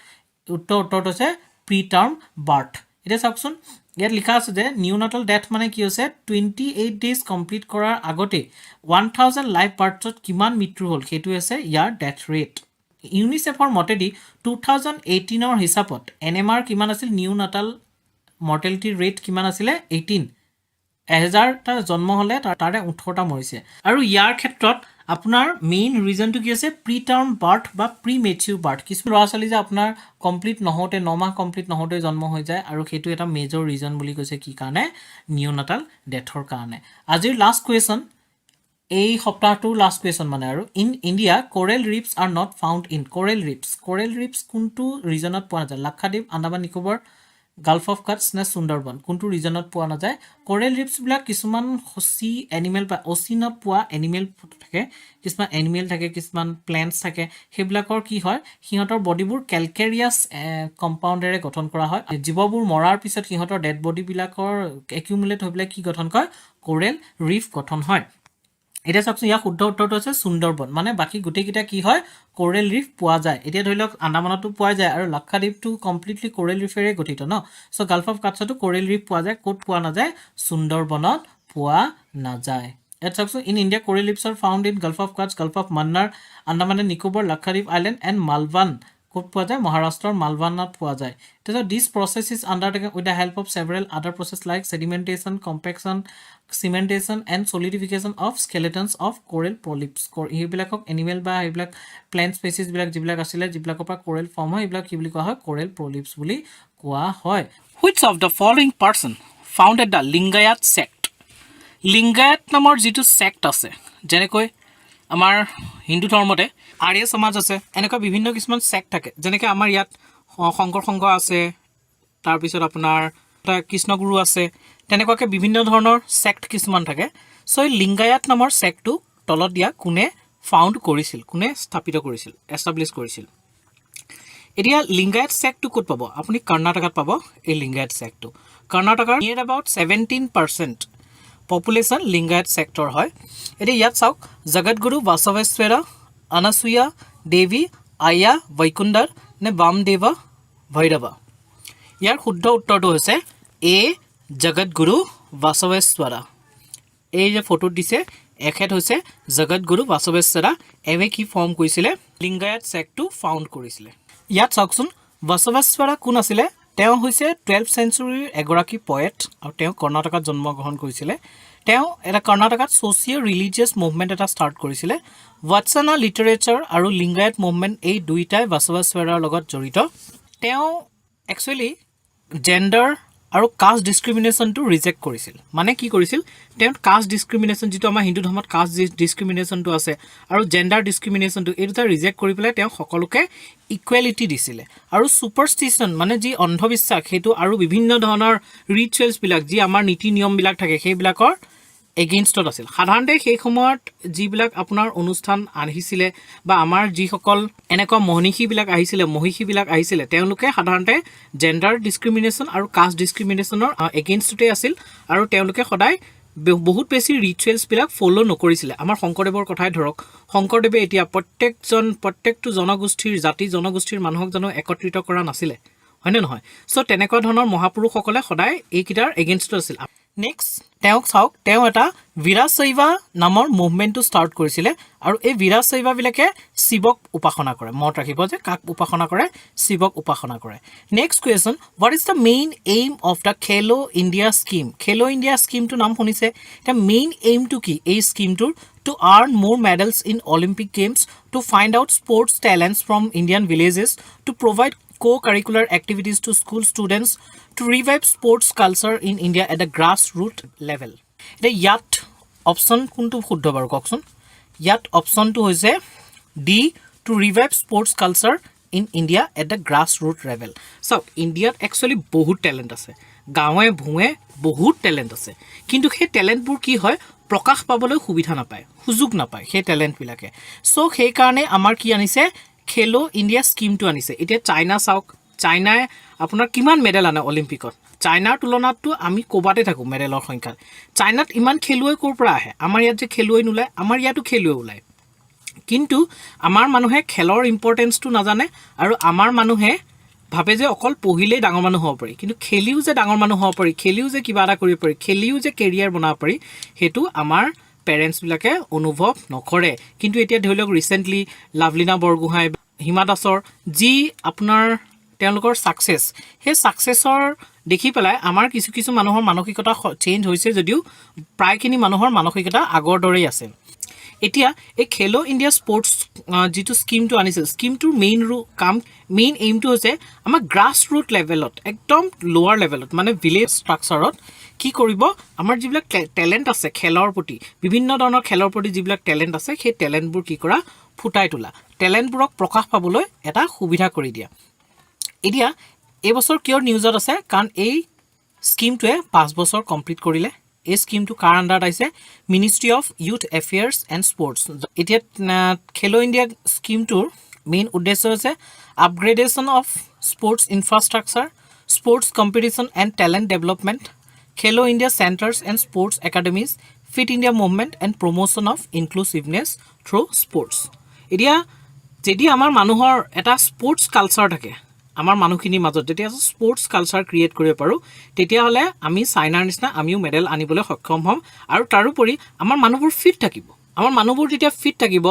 উত্তৰটো হৈছে প্ৰি টাৰ্ম বাৰ্থ এতিয়া চাওকচোন ইয়াত লিখা আছে যে নিঅ'নাটাল ডেথ মানে কি হৈছে 28 ডেজ কমপ্লিট কৰাৰ আগতে 1000 লাইভ বাৰ্থছত কিমান মৃত্যু হ'ল সেইটো হৈছে ইয়াৰ ডেথ ৰেট ইউনিচেফৰ মতেদি 2018ৰ হিচাপত NMR কিমান আছিল নিঅ'নাটাল মৰ্টেলিটি ৰেট কিমান আছিলে 18 1000টা জন্ম হ'লে তাৰে 18টা মৰিছে আৰু ইয়াৰ ক্ষেত্ৰত আপোনাৰ মেইন ৰিজনটো কি আছে প্ৰি টাৰ্ম বাৰ্থ বা প্ৰি মেচিউৰ বাৰ্থ কিছুমান ল'ৰা ছোৱালী যে আপোনাৰ কমপ্লিট নহওঁতে 9 মাহ কমপ্লিট নহওঁতে জন্ম হৈ যায় আৰু সেইটো এটা মেজৰ ৰিজন বুলি কৈছে কি কাৰণে নিঅ'নাটাল ডেথৰ কাৰণে আজিৰ লাষ্ট কুৱেশ্যন এই সপ্তাহটোৰ লাষ্ট কুৱেশ্যন মানে আৰু in India coral reefs are not found in coral reefs কোনটো ৰিজনত পোৱা নাযায় লাক্ষাদ্বীপ আন্দামান নিকোবৰ গাল্ফ অফ কাটছ নে সুন্দৰবন কোনটো ৰিজনত পোৱা নাযায় কোৰেল ৰিপছবিলাক কিছুমান সচি এনিমেল বা অচিনত পোৱা এনিমেল থাকে কিছুমান এনিমেল থাকে কিছুমান প্লেণ্টছ থাকে সেইবিলাকৰ কি হয় সিহঁতৰ বডিবোৰ কেলকেৰিয়াছ কম্পাউণ্ডেৰে গঠন কৰা হয় জীৱবোৰ মৰাৰ পিছত সিহঁতৰ ডেড বডিবিলাকৰ একিউমুলেট হৈ পেলাই কি গঠন কৰে কোৰেল ৰিফ গঠন হয় এতিয়া চাওকচোন ইয়াৰ শুদ্ধ উত্তৰটো আছে সুন্দৰবন মানে বাকী গোটেইকেইটা কি হয় কোৰেল ৰিফ পোৱা যায় এতিয়া ধৰি লওক আন্দামানতো পোৱা যায় আৰু লাক্ষাদ্বীপটো কমপ্লিটলি কোৰেল ৰিফেৰে গঠিত ন চ' গাল্ফ অফ কাটছতো কোৰেল ৰিফ পোৱা যায় ক'ত পোৱা নাযায় সুন্দৰবনত পোৱা নাযায় ইয়াত চাওকচোন in India coral reefs are found in gulf of Kutch gulf of Mannar Andaman and Nicobar Lakshadweep island and Malvan ক'ত পোৱা যায় মহাৰাষ্ট্ৰৰ মালৱানত পোৱা যায় তাৰপিছত this process is undertaken with the help of several other processes like sedimentation compaction cementation and solidification of skeletons of coral polyps সেইবিলাকক animal বা সেইবিলাক প্লেণ্ট স্পেচিছবিলাক যিবিলাক আছিলে যিবিলাকৰ পৰা কোৰেল ফৰ্ম হয় এইবিলাক কি বুলি কোৱা হয় কোৰেল পলিপছ বুলি কোৱা হয় which of the following person founded the Lingayat sect Lingayat নামৰ যিটো সেক্ট আছে যেনেকৈ আমাৰ হিন্দু ধৰ্মতে আৰ্য সমাজ আছে এনেকুৱা বিভিন্ন কিছুমান সেক্ট থাকে যেনেকৈ আমাৰ ইয়াত শংকৰ সংঘ আছে তাৰপিছত আপোনাৰ কৃষ্ণগুৰু আছে তেনেকুৱাকৈ বিভিন্ন ধৰণৰ সেক্ট কিছুমান থাকে সো এই লিংগায়ত নামৰ সেক্টটো তলত দিয়া কোনে ফাউণ্ড কৰিছিল কোনে স্থাপিত কৰিছিল এষ্টাব্লিছ কৰিছিল এতিয়া লিংগায়ত সেক্টটো ক'ত পাব আপুনি কৰ্ণাটকাত পাব এই লিংগায়ত সেক্টটো কৰ্ণাটকাৰ নিয়াৰ এবাউট 17% পপুলেশ্যন লিংগায়ত সেক্টৰ হয় এতিয়া ইয়াত চাওক জগতগুৰু বাসৱেশ্বৰা অনসুয়া দেৱী আয়া বৈকুণ্ডৰ নে বামদেৱা ভৈৰৱা ইয়াৰ শুদ্ধ উত্তৰটো হৈছে এ জগতগুৰু বাসৱেশ্বৰা এই যে ফটোত দিছে এখেত হৈছে জগতগুৰু বাসৱেশ্বৰা এৱে কি ফৰ্ম কৰিছিলে লিংগায়ত সেক্টটো ফাউণ্ড কৰিছিলে ইয়াত চাওকচোন বাসৱেশ্বৰা কোন আছিলে তেওঁ হৈছে 12th চেঞ্চুৰীৰ এগৰাকী পয়েট আৰু তেওঁ কৰ্ণাটকাত জন্মগ্ৰহণ কৰিছিলে তেওঁ এটা কৰ্ণাটকাত ছ'চিয়েল ৰিলিজিয়াছ মুভমেণ্ট এটা ষ্টাৰ্ট কৰিছিলে ৱাটছনা লিটাৰেচাৰ আৰু লিংগায়ত মুভমেণ্ট এই দুইটাই বাসৱেশ্বৰাৰ লগত জড়িত তেওঁ একচুৱেলি জেণ্ডাৰ আৰু কাষ্ট ডিছক্ৰিমিনেশ্যনটো ৰিজেক্ট কৰিছিল মানে কি কৰিছিল তেওঁ কাষ্ট ডিছক্ৰিমিনেশ্যন যিটো আমাৰ হিন্দু ধৰ্মত কাষ্ট ডিছক্ৰিমিনেশ্যনটো আছে আৰু জেণ্ডাৰ ডিছক্ৰিমিনেশ্যনটো এই দুটা ৰিজেক্ট কৰি পেলাই তেওঁ সকলোকে ইকুৱেলিটি দিছিলে আৰু ছুপাৰষ্টিশ্যন মানে যি অন্ধবিশ্বাস সেইটো আৰু বিভিন্ন ধৰণৰ ৰিচুৱেলছবিলাক যি আমাৰ নীতি নিয়মবিলাক থাকে সেইবিলাকৰ এগেইনষ্টত আছিল সাধাৰণতে সেই সময়ত যিবিলাক আপোনাৰ অনুষ্ঠান আহিছিলে বা আমাৰ যিসকল এনেকুৱা মহিষীবিলাক আহিছিলে তেওঁলোকে সাধাৰণতে জেণ্ডাৰ ডিছক্ৰিমিনেশ্যন আৰু কাষ্ট ডিছক্ৰিমিনেশ্যনৰ এগেইনষ্টতে আছিল আৰু তেওঁলোকে সদায় বহুত বেছি ৰিচুৱেলছবিলাক ফ'ল' নকৰিছিলে আমাৰ শংকৰদেৱৰ কথাই ধৰক শংকৰদেৱে এতিয়া প্ৰত্যেকটো জাতি জনগোষ্ঠীৰ মানুহক জানো একত্ৰিত কৰা নাছিলে হয়নে নহয় চ' তেনেকুৱা ধৰণৰ মহাপুৰুষসকলে সদায় এইকেইটাৰ এগেইনষ্টত আছিল নেক্সট তেওঁক চাওক তেওঁ এটা বীৰাশৈৱা নামৰ মুভমেণ্টটো ষ্টাৰ্ট কৰিছিলে আৰু এই বীৰাশৈৱাবিলাকে শিৱক উপাসনা কৰে মনত ৰাখিব যে কাক উপাসনা কৰে শিৱক উপাসনা কৰে next question what is the main aim of the খেলো ইণ্ডিয়া স্কিম খেলো ইণ্ডিয়া স্কিমটোৰ নাম শুনিছে এতিয়া মেইন এইমটো কি এই স্কিমটোৰ to earn more medals in Olympic Games, to find out sports talents from Indian villages, to provide co-curricular activities to school students, to revive sports culture in India at the grassroots level. The yat option kuntu shuddho baru kokson. Yat option to hoise D, to revive sports culture in India at the grassroots level. So India actually বহুত talent আছে গাঁৱে ভূঁৱে বহুত talent আছে কিন্তু সেই talentবোৰ কি হয় প্ৰকাশ পাবলৈ সুবিধা নাপায় সুযোগ নাপায় সেই টেলেণ্টবিলাকে সো সেই কাৰণে আমাৰ কি আনিছে খেলো ইণ্ডিয়া স্কিমটো আনিছে এতিয়া চাইনা চাওক চাইনাই আপোনাৰ কিমান মেডেল আনে অলিম্পিকত চাইনাৰ তুলনাততো আমি ক'বাতে থাকোঁ মেডেলৰ সংখ্যাত চাইনাত ইমান খেলুৱৈ ক'ৰ পৰা আহে আমাৰ ইয়াত যে খেলুৱৈ নোলায় আমাৰ ইয়াতো খেলুৱৈ ওলায় কিন্তু আমাৰ মানুহে খেলৰ ইম্পৰ্টেঞ্চটো নাজানে আৰু আমাৰ মানুহে ভাবে যে অকল পঢ়িলেই ডাঙৰ মানুহ হ'ব পাৰি কিন্তু খেলিও যে ডাঙৰ মানুহ হ'ব পাৰি খেলিও যে কিবা এটা কৰিব পাৰি খেলিও যে কেৰিয়াৰ বনাব পাৰি সেইটো আমাৰ পেৰেণ্টছবিলাকে অনুভৱ নকৰে কিন্তু এতিয়া ধৰি লওক ৰিচেণ্টলি লাভলীনা বৰগোহাঁই হিমা দাসৰ যি আপোনাৰ তেওঁলোকৰ ছাকচেছ সেই ছাকচেছৰ দেখি পেলাই আমাৰ কিছু মানুহৰ মানসিকতা চেঞ্জ হৈছে যদিও প্ৰায়খিনি মানুহৰ মানসিকতা আগৰ দৰেই আছে এতিয়া এই খেলো ইণ্ডিয়া স্পৰ্টছ যিটো স্কিমটো আনিছিল স্কিমটোৰ মেইন এইমটো হৈছে আমাৰ গ্ৰাছ ৰুট লেভেলত একদম লোৱাৰ লেভেলত মানে ভিলেজ ষ্ট্ৰাকচাৰত কি কৰিব আমাৰ যিবিলাক টেলেণ্ট আছে খেলৰ প্ৰতি বিভিন্ন ধৰণৰ খেলৰ প্ৰতি যিবিলাক টেলেণ্ট আছে সেই টেলেণ্টবোৰ কি কৰা ফুটাই তোলা টেলেণ্টবোৰক প্ৰকাশ পাবলৈ এটা সুবিধা কৰি দিয়া এতিয়া এইবছৰ কিয় নিউজত আছে কাৰণ এই স্কিমটোৱে 5 বছৰ কমপ্লিট কৰিলে এই স্কিমটো কাৰ আণ্ডাৰত আহিছে ministry of youth affairs and sports এতিয়া খেলো ইণ্ডিয়া স্কিমটোৰ মেইন উদ্দেশ্য হৈছে upgradation of sports infrastructure sports competition and talent development Khelo India centres and sports academies fit India movement and promotion of inclusiveness through sports এতিয়া যদি আমাৰ মানুহৰ এটা sports culture থাকে আমাৰ মানুহখিনিৰ মাজত যেতিয়া স্পৰ্টছ কালচাৰ ক্ৰিয়েট কৰিব পাৰোঁ তেতিয়াহ'লে আমি চাইনাৰ নিচিনা আমিও মেডেল আনিবলৈ সক্ষম হ'ম আৰু তাৰোপৰি আমাৰ মানুহবোৰ ফিট থাকিব আমাৰ মানুহবোৰ যেতিয়া ফিট থাকিব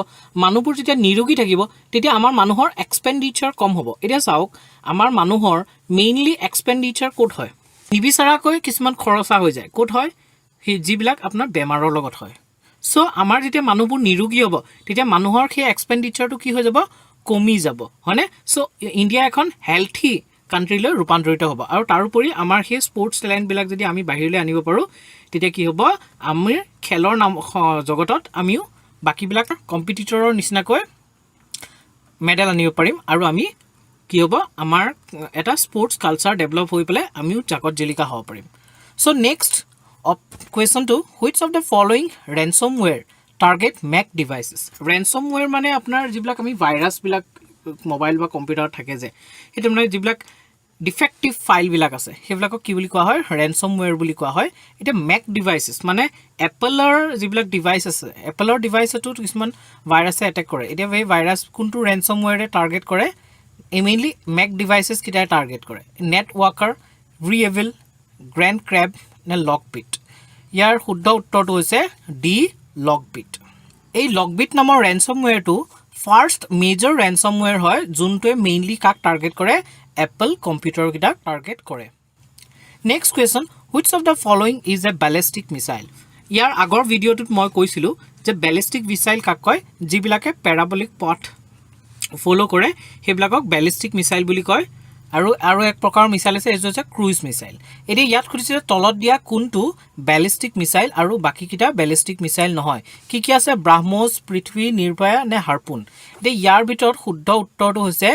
মানুহবোৰ যেতিয়া নিৰোগী থাকিব তেতিয়া আমাৰ মানুহৰ এক্সপেণ্ডিচাৰ কম হ'ব এতিয়া চাওক আমাৰ মানুহৰ মেইনলি এক্সপেণ্ডিচাৰ ক'ত হয় নিবিচাৰাকৈ কিছুমান খৰচা হৈ যায় ক'ত হয় সেই যিবিলাক আপোনাৰ বেমাৰৰ লগত হয় চ' আমাৰ যেতিয়া মানুহবোৰ নিৰোগী হ'ব তেতিয়া মানুহৰ সেই এক্সপেণ্ডিচাৰটো কি হৈ যাব কমি যাব হয়নে চ' ইণ্ডিয়া এখন হেল্থি কাণ্ট্ৰিলৈ ৰূপান্তৰিত হ'ব আৰু তাৰোপৰি আমাৰ সেই স্পৰ্টছ টেলেণ্টবিলাক যদি আমি বাহিৰলৈ আনিব পাৰোঁ তেতিয়া কি হ'ব আমি খেলৰ নাম জগতত আমিও বাকীবিলাক কম্পিটিটৰৰ নিচিনাকৈ মেডেল আনিব পাৰিম আৰু আমি কি হ'ব আমাৰ এটা স্পৰ্টছ কালচাৰ ডেভেলপ হৈ পেলাই আমিও জাকত জিলিকা হ'ব পাৰিম চ' নেক্সট কুৱেশ্যনটো which of the following ransomware target Mac devices ransomware মানে আপোনাৰ যিবিলাক আমি ভাইৰাছবিলাক মোবাইল বা কম্পিউটাৰত থাকে যে সেইটো মানে যিবিলাক ডিফেক্টিভ ফাইলবিলাক আছে সেইবিলাকক কি বুলি কোৱা হয় ৰেনচমৱেৰ বুলি কোৱা হয় এতিয়া মেক ডিভাইচেছ মানে এপলৰ যিবিলাক ডিভাইচ আছে এপলৰ ডিভাইচতো কিছুমান ভাইৰাছে এটেক কৰে এতিয়া সেই ভাইৰাছ কোনটো ৰেনচমৱেৰে টাৰ্গেট কৰে মেইনলি মেক ডিভাইচেছ কেইটাই টাৰ্গেট কৰে নেটৱাৰ্কাৰ ৰিএভিল গ্ৰেণ্ড ক্ৰেব নে লকবিট ইয়াৰ শুদ্ধ উত্তৰটো হৈছে ডি লকবিট এই লকবিট নামৰ ৰেনচমৱেৰটো ফাৰ্ষ্ট মেজৰ ৰেনচমৱেৰ হয় যোনটোৱে মেইনলি কাক টাৰ্গেট কৰে এপল কম্পিউটাৰকেইটাক টাৰ্গেট কৰে next question which of the following is a ballistic missile ইয়াৰ আগৰ ভিডিঅ'টোত মই কৈছিলোঁ যে বেলিষ্টিক মিছাইল কাক কয় যিবিলাকে পেৰাবলিক পথ ফ'ল' কৰে সেইবিলাকক বেলিষ্টিক মিছাইল বুলি কয় আৰু এক প্ৰকাৰৰ মিছাইল আছে এইটো হৈছে ক্ৰুইজ মিছাইল এতিয়া ইয়াত সুধিছিলে তলত দিয়া কোনটো বেলিষ্টিক মিছাইল আৰু বাকীকেইটা বেলিষ্টিক মিছাইল নহয় কি আছে ব্ৰাহ্মোছ পৃথিৱী নিৰ্ভয়া নে হাৰ্পুন এতিয়া ইয়াৰ ভিতৰত শুদ্ধ উত্তৰটো হৈছে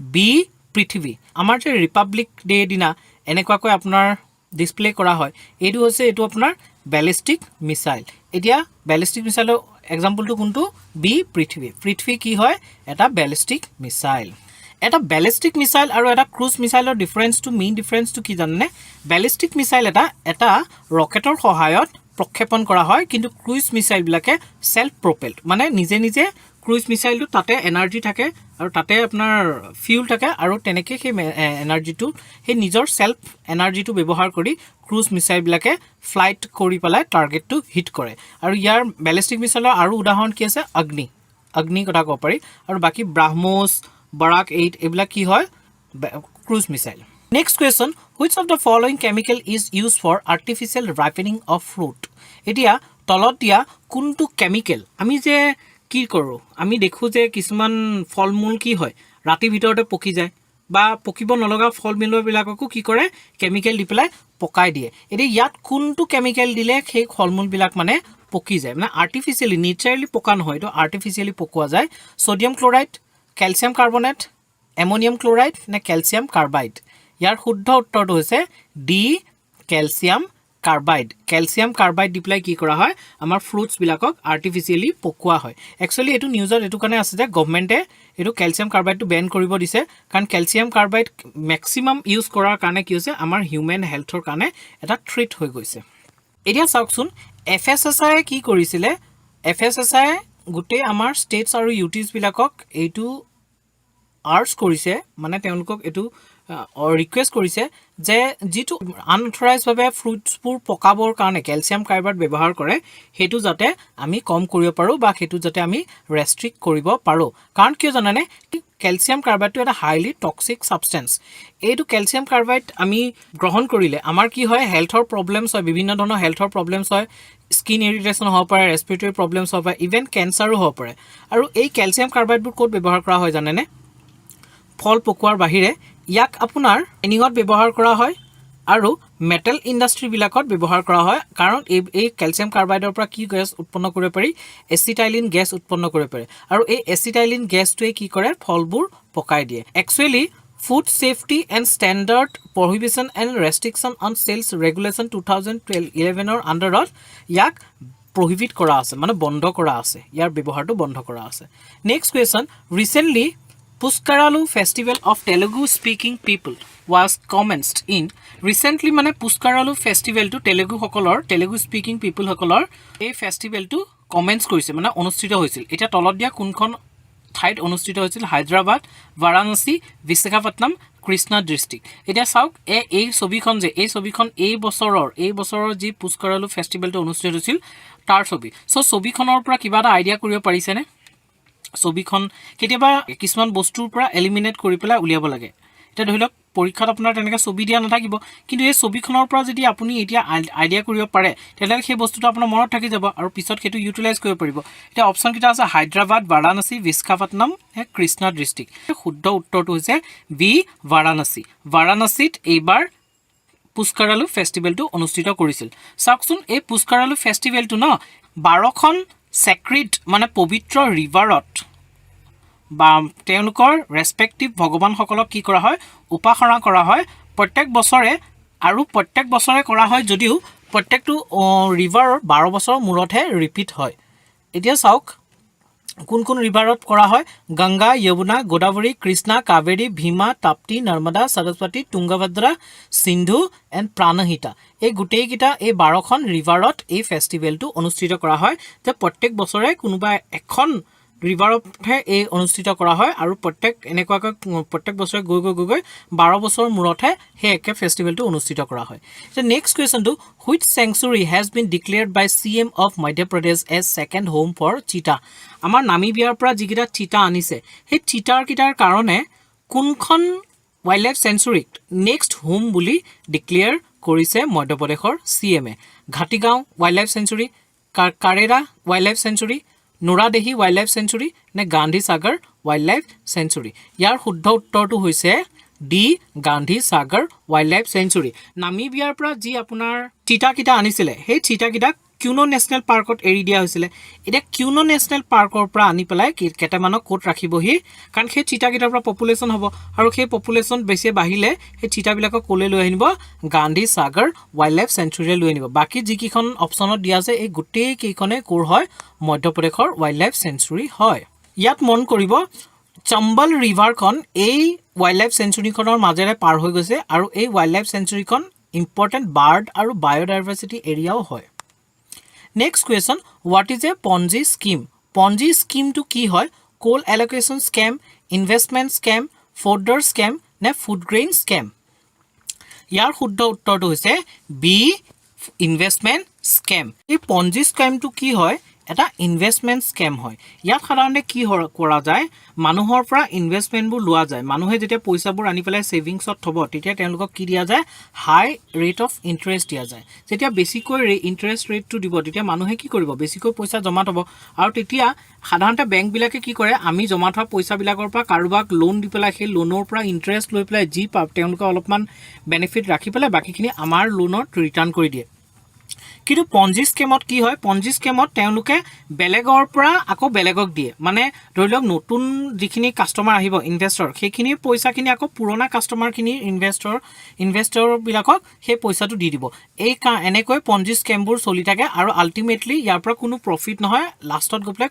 বি পৃথিৱী আমাৰ যে ৰিপাব্লিক ডে দিনা এনেকুৱাকৈ আপোনাৰ ডিছপ্লে কৰা হয় এইটো হৈছে এইটো আপোনাৰ বেলিষ্টিক মিছাইল এতিয়া বেলিষ্টিক মিছাইলৰ এক্সাম্পলটো কোনটো বি পৃথিৱী কি হয় এটা বেলিষ্টিক মিছাইল এটা বেলিষ্টিক মিছাইল আৰু এটা ক্ৰুজ মিছাইলৰ মেইন ডিফাৰেঞ্চটো কি জানেনে বেলিষ্টিক মিছাইল এটা ৰকেটৰ সহায়ত প্ৰক্ষেপণ কৰা হয় কিন্তু ক্ৰুজ মিছাইলবিলাকে সেলফ প্ৰপেলড মানে নিজে ক্ৰুজ মিছাইলটো তাতে এনাৰ্জি থাকে আৰু তাতে আপোনাৰ ফিউল থাকে আৰু তেনেকৈ সেই এনাৰ্জিটো সেই নিজৰ সেলফ এনাৰ্জিটো ব্যৱহাৰ কৰি ক্ৰুজ মিছাইলবিলাকে ফ্লাইট কৰি পেলাই টাৰ্গেটটো হিট কৰে আৰু ইয়াৰ বেলিষ্টিক মিছাইলৰ আৰু উদাহৰণ কি আছে অগ্নি কথা ক'ব পাৰি আৰু বাকী ব্ৰাহ্মোছ বাৰাক 8 এইবিলাক কি হয় cruise missile next question which of the following chemical is use for artificial ripening of fruit এতিয়া তলত দিয়া কোনটো কেমিকেল আমি যে কি কৰোঁ আমি দেখোঁ যে কিছুমান ফল মূল কি হয় ৰাতিৰ ভিতৰতে পকি যায় বা পকিব নলগা ফল মূলবিলাককো কি কৰে কেমিকেল দি পেলাই পকাই দিয়ে এতিয়া ইয়াত কোনটো কেমিকেল দিলে সেই ফল মূলবিলাক মানে পকি যায় মানে আৰ্টিফিচিয়েলি নেচাৰেলি পকা নহয় এইটো আৰ্টিফিচিয়েলি পকোৱা যায় sodium chloride calcium carbonate ammonium chloride নে কেলছিয়াম কাৰ্বাইড ইয়াৰ শুদ্ধ উত্তৰটো হৈছে ডি কেলছিয়াম কাৰ্বাইড দি পেলাই কি কৰা হয় আমাৰ ফ্ৰুটছবিলাকক আৰ্টিফিচিয়েলি পকোৱা হয় একচুৱেলি এইটো নিউজত এইটো কাৰণে আছে যে গভৰ্ণমেণ্টে এইটো কেলছিয়াম কাৰ্বাইডটো বেন কৰিব দিছে কাৰণ কেলছিয়াম কাৰ্বাইড মেক্সিমাম ইউজ কৰাৰ কাৰণে কি হৈছে আমাৰ হিউমেন হেল্থৰ কাৰণে এটা থ্ৰেট হৈ গৈছে এতিয়া চাওকচোন FSSAই কি কৰিছিলে FSSAই গোটেই আমাৰ ষ্টেটছ আৰু ইউটিজবিলাকক এইটো আৰ্জ কৰিছে মানে তেওঁলোকক এইটো ৰিকুৱেষ্ট কৰিছে যে যিটো আনঅথৰাইজভাৱে ফ্ৰুটছবোৰ পকাবৰ কাৰণে কেলছিয়াম কাৰ্বাইড ব্যৱহাৰ কৰে সেইটো যাতে আমি কম কৰিব পাৰোঁ বা সেইটো যাতে আমি ৰেষ্ট্ৰিক্ট কৰিব পাৰোঁ কাৰণ কিয় জানানে কেলছিয়াম কাৰ্বাইডটো এটা হাইলি টক্সিক ছাবষ্টেঞ্চ এইটো কেলছিয়াম কাৰ্বাইড আমি গ্ৰহণ কৰিলে আমাৰ কি হয় হেল্থৰ প্ৰব্লেমছ হয় বিভিন্ন ধৰণৰ হেল্থৰ প্ৰব্লেমছ হয় স্কিন ইৰিটেশ্যন হ'ব পাৰে ৰেছপিৰেটৰী প্ৰব্লেমছ হ'ব পাৰে ইভেন কেঞ্চাৰো হ'ব পাৰে আৰু এই কেলছিয়াম কাৰ্বাইডবোৰ ক'ত ব্যৱহাৰ কৰা হয় জানেনে ফল পকোৱাৰ বাহিৰে ইয়াক আপোনাৰ এনিঙত ব্যৱহাৰ কৰা হয় আৰু মেটেল ইণ্ডাষ্ট্ৰীবিলাকত ব্যৱহাৰ কৰা হয় কাৰণ এই কেলছিয়াম কাৰ্বাইডৰ পৰা কি গেছ উৎপন্ন কৰিব পাৰি এচিটাইলিন গেছ উৎপন্ন কৰিব পাৰি আৰু এই এচিটাইলিন গেছটোৱে কি কৰে ফলবোৰ পকাই দিয়ে actually food safety and standard prohibition and restriction on sales regulation 2011ৰ আণ্ডাৰত ইয়াক প্ৰহিবিট কৰা আছে মানে বন্ধ কৰা আছে ইয়াৰ ব্যৱহাৰটো বন্ধ কৰা আছে next question recently Puskaralu Festival of Telugu Speaking People was commenced in recently মানে Puskaralu Festival to Telugu Speaking People সকলৰ এই ফেষ্টিভেলটো কমেন্স কৰিছে মানে অনুষ্ঠিত হৈছিল এটা তলত দিয়া কোনখন ঠাইত অনুষ্ঠিত হৈছিল হায়দৰাবাদ বাৰাণসী বিশাখাপট্টনম কৃষ্ণা ডিষ্ট্ৰিক্ট এতিয়া চাওক এই ছবিখন এই বছৰৰ যি পুষ্কৰালু ফেষ্টিভেলটো অনুষ্ঠিত হৈছিল তাৰ ছবি ছবিখনৰ পৰা কিবা এটা আইডিয়া কৰিব পাৰিছেনে ছবিখন কেতিয়াবা কিছুমান বস্তুৰ পৰা এলিমিনেট কৰি পেলাই উলিয়াব লাগে এতিয়া ধৰি লওক পৰীক্ষাত আপোনাৰ তেনেকৈ ছবি দিয়া নাথাকিব কিন্তু এই ছবিখনৰ পৰা যদি আপুনি এতিয়া আইডিয়া কৰিব পাৰে তেতিয়াহ'লে সেই বস্তুটো আপোনাৰ মনত থাকি যাব আৰু পিছত সেইটো ইউটিলাইজ কৰিব পাৰিব এতিয়া অপশ্যনকেইটা আছে হায়দৰাবাদ বাৰাণসী বিশাখাপট্টনম কৃষ্ণা ডিষ্ট্ৰিক্ট শুদ্ধ উত্তৰটো হৈছে বি বাৰাণসী বাৰাণসীত এইবাৰ পুষ্কৰালু ফেষ্টিভেলটো অনুষ্ঠিত কৰিছিল চাওকচোন এই পুষ্কৰালু ফেষ্টিভেলটো ন 12খন চেক্ৰেড মানে পবিত্ৰ ৰিভাৰত বা তেওঁলোকৰ ৰেসপেক্টিভ ভগৱানসকলক কি কৰা হয় উপাসনা কৰা হয় প্ৰত্যেক বছৰে আৰু প্ৰত্যেক বছৰে কৰা হয় যদিও প্ৰত্যেকটো ৰিভাৰ 12 বছৰৰ মূৰতহে ৰিপিট হয় এতিয়া চাওক কোন কোন ৰিভাৰত কৰা হয় গংগা যমুনা গোদাবৰী কৃষ্ণা কাবেৰী ভীমা তাপ্তি নৰ্মদা সৰস্বতী তুংগভদ্ৰা সিন্ধু এণ্ড প্ৰাণহিতা এই গোটেইকেইটা এই 12খন ৰিভাৰত এই ফেষ্টিভেলটো অনুষ্ঠিত কৰা হয় যে প্ৰত্যেক বছৰে কোনোবা এখন ৰিভাৰতহে এই অনুষ্ঠিত কৰা হয় আৰু প্ৰত্যেক বছৰে গৈ 12 বছৰৰ মূৰতহে সেই একে ফেষ্টিভেলটো অনুষ্ঠিত কৰা হয় যে নেক্সট কুৱেশ্যনটো which sanctuary has been declared by CM of Madhya Pradesh as second home for cheetah আমাৰ নামিবিয়াৰ পৰা যিকেইটা চিতা আনিছে সেই চিতাৰকেইটাৰ কাৰণে কোনখন ৱাইল্ড লাইফ চেঞ্চুৰীক নেক্সট হোম বুলি ডিক্লেয়াৰ কৰিছে মধ্য প্ৰদেশৰ CM ঘাটিগাঁও wildlife sanctuary Karera wildlife sanctuary Nauradehi wildlife sanctuary নে Gandhi Sagar wildlife sanctuary ইয়াৰ শুদ্ধ উত্তৰটো হৈছে D Gandhi Sagar wildlife sanctuary নামিবিয়াৰ পৰা যি আপোনাৰ চিতাকেইটা আনিছিলে সেই চিতাকেইটাক কিউনো নেশ্যনেল পাৰ্কত এৰি দিয়া হৈছিলে এতিয়া কিউনো নেশ্যনেল পাৰ্কৰ পৰা আনি পেলাই কেইটামানক ক'ত ৰাখিবহি কাৰণ সেই চিতাকেইটাৰ পৰা পপুলেশ্যন হ'ব আৰু সেই পপুলেশ্যন বেছি বাঢ়িলে সেই চিতাবিলাকক ক'লৈ লৈ আনিব গান্ধী সাগৰ ৱাইল্ড লাইফ চেঞ্চুৰীলৈ লৈ আনিব বাকী যিকেইখন অপশ্যনত দিয়া আছে এই গোটেই কেইখনে ক'ৰ হয় মধ্য প্ৰদেশৰ ৱাইল্ড লাইফ চেঞ্চুৰী হয় ইয়াত মন কৰিব চম্বল ৰিভাৰখন এই ৱাইল্ড লাইফ চেঞ্চুৰীখনৰ মাজেৰে পাৰ হৈ গৈছে আৰু এই ৱাইল্ড লাইফ চেঞ্চুৰীখন ইম্পৰ্টেণ্ট বাৰ্ড আৰু বায়'ডাইভাৰ্চিটি এৰিয়াও হয় next question what is a Ponzi scheme Ponzi স্কিমটো কি হয় coal allocation scam investment scam fodder scam নে ফুড গ্ৰেইন স্কেম ইয়াৰ শুদ্ধ উত্তৰটো হৈছে বি ইনভেষ্টমেণ্ট স্কেম এই পঞ্জি স্কেমটো কি হয় এটা ইনভেষ্টমেণ্ট স্কেম হয় ইয়াত সাধাৰণতে কি কৰা যায় মানুহৰ পৰা ইনভেষ্টমেণ্টবোৰ লোৱা যায় মানুহে যেতিয়া পইচাবোৰ আনি পেলাই ছেভিংছত থ'ব তেতিয়া তেওঁলোকক কি দিয়া যায় হাই ৰেট অফ ইণ্টাৰেষ্ট দিয়া যায় যেতিয়া বেছিকৈ ইণ্টাৰেষ্ট ৰেটটো দিব তেতিয়া মানুহে কি কৰিব বেছিকৈ পইচা জমা থ'ব আৰু তেতিয়া সাধাৰণতে বেংকবিলাকে কি কৰে আমি জমা থোৱা পইচাবিলাকৰ পৰা কাৰোবাক লোন দি পেলাই সেই লোনৰ পৰা ইণ্টাৰেষ্ট লৈ পেলাই যি তেওঁলোকে অলপমান বেনিফিট ৰাখি পেলাই বাকীখিনি আমাৰ লোনত ৰিটাৰ্ণ কৰি দিয়ে কিন্তু পঞ্জি স্কেমত কি হয় পঞ্জি স্কেমত তেওঁলোকে বেলেগৰ পৰা আকৌ বেলেগক দিয়ে মানে ধৰি লওক নতুন যিখিনি কাষ্টমাৰ আহিব ইনভেষ্টৰ সেইখিনি পইচাখিনি আকৌ পুৰণা কাষ্টমাৰখিনি ইনভেষ্টৰবিলাকক সেই পইচাটো দি দিব এনেকৈ পঞ্জি স্কেমবোৰ চলি থাকে আৰু আল্টিমেটলি ইয়াৰ পৰা কোনো প্ৰফিট নহয় লাষ্টত গৈ পেলাই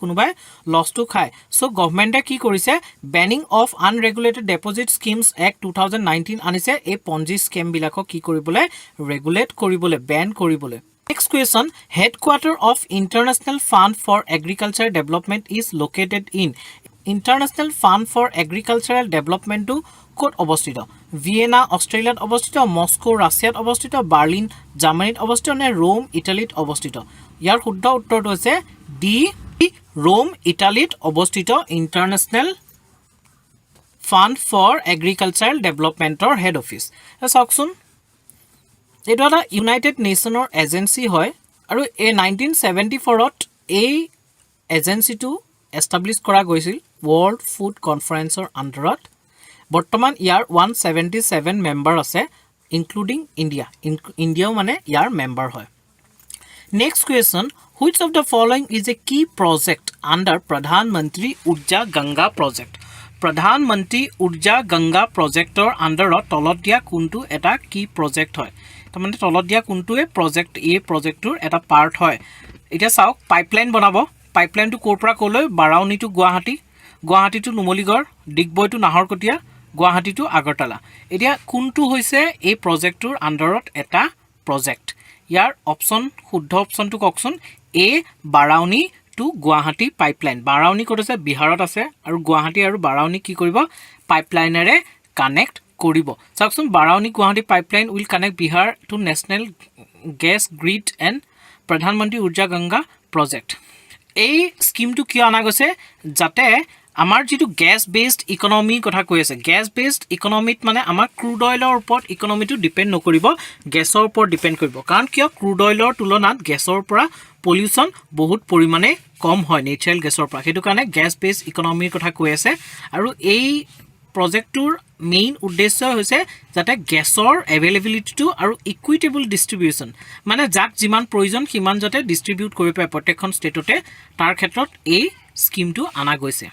কোনোবাই লছটো খায় চ' গভৰ্ণমেণ্টে কি কৰিছে banning of unregulated deposit schemes act 2019 আনিছে এই পঞ্জি স্কেমবিলাকক কি কৰিবলৈ ৰেগুলেট কৰিবলৈ বেন কৰিবলৈ Next question, headquarter of International Fund for Agricultural Development is located in International Fund for Agricultural Development to ক'ত অৱস্থিত ভিয়েনা অষ্ট্ৰেলিয়াত অৱস্থিত মস্কো ৰাছিয়াত অৱস্থিত বাৰ্লিন জাৰ্মানীত অৱস্থিত নে ৰোম ইটালীত অৱস্থিত ইয়াৰ শুদ্ধ উত্তৰটো হৈছে ডি ৰোম ইটালীত অৱস্থিত ইণ্টাৰনেশ্যনেল ফাণ্ড ফৰ এগ্ৰিকালচাৰেল ডেভেলপমেণ্টৰ হেড অফিচ চাওকচোন এইটো এটা ইউনাইটেড নেশ্যনৰ এজেঞ্চি হয় আৰু এই 1974ত এই এজেঞ্চিটো এষ্টাব্লিছ কৰা গৈছিল ৱৰ্ল্ড ফুড কনফাৰেন্সৰ আণ্ডাৰত বৰ্তমান ইয়াৰ 177 মেম্বাৰ আছে ইনক্লুডিং ইণ্ডিয়াও মানে ইয়াৰ মেম্বাৰ হয় next question which of the following is a কি প্ৰজেক্ট আণ্ডাৰ প্ৰধানমন্ত্ৰী উৰ্জা গংগা প্ৰজেক্ট প্ৰধানমন্ত্ৰী উৰ্জা গংগা প্ৰজেক্টৰ আণ্ডাৰত তলত দিয়া কোনটো এটা কি প্ৰজেক্ট হয় তাৰমানে তলত দিয়া কোনটোৱে প্ৰজেক্টটোৰ এটা পাৰ্ট হয় এতিয়া চাওক পাইপলাইন বনাব পাইপলাইনটো ক'ৰ পৰা ক'লৈ Barauni to Guwahati to Numaligarh Digboi to Naharkatia Guwahati to Agartala এতিয়া কোনটো হৈছে এই প্ৰজেক্টটোৰ আণ্ডাৰত এটা প্ৰজেক্ট ইয়াৰ অপশ্যন শুদ্ধ অপশ্যনটো কওকচোন এ বাৰাউনী টু গুৱাহাটী পাইপলাইন বাৰাউনী ক'ত আছে বিহাৰত আছে আৰু গুৱাহাটী আৰু বাৰাউনী কি কৰিব পাইপলাইনেৰে কানেক্ট কৰিব চাওকচোন Barauni Guwahati pipeline will connect Bihar to national gas grid and Pradhan Mantri Urja Ganga project এই স্কিমটো কিয় অনা গৈছে যাতে আমাৰ যেটো গ্যাস বেসড ইকোনমি কথা কৈ আছে গ্যাস বেসড ইকোনমিত মানে আমাৰ ক্ৰুড অইলৰ ওপৰত ইকোনমিটো ডিপেন্ড নকৰিব গ্যাসৰ ওপৰত ডিপেন্ড কৰিব কাৰণ কিয় ক্ৰুড অইলৰ তুলনাত গ্যাসৰ পৰা পলিউশন বহুত পৰিমাণে কম হয় নেচাৰেল গ্যাসৰ পৰা সেইটো কাৰণে গ্যাস বেসড ইকোনমিৰ কথা কৈ আছে আৰু এই প্ৰজেক্টটোৰ মেইন উদ্দেশ্য হৈছে যাতে গ্যাসৰ এভেইলেবিলিটিটো আৰু ইকুইটেবল ডিস্ট্ৰিবিউশন মানে যাক যিমান প্ৰয়োজন সিমান যাতে ডিস্ট্ৰিবিউট কৰিব পাৰে প্ৰত্যেকখন ষ্টেটতে তাৰ ক্ষেত্ৰত এই স্কিমটো আনা গৈছে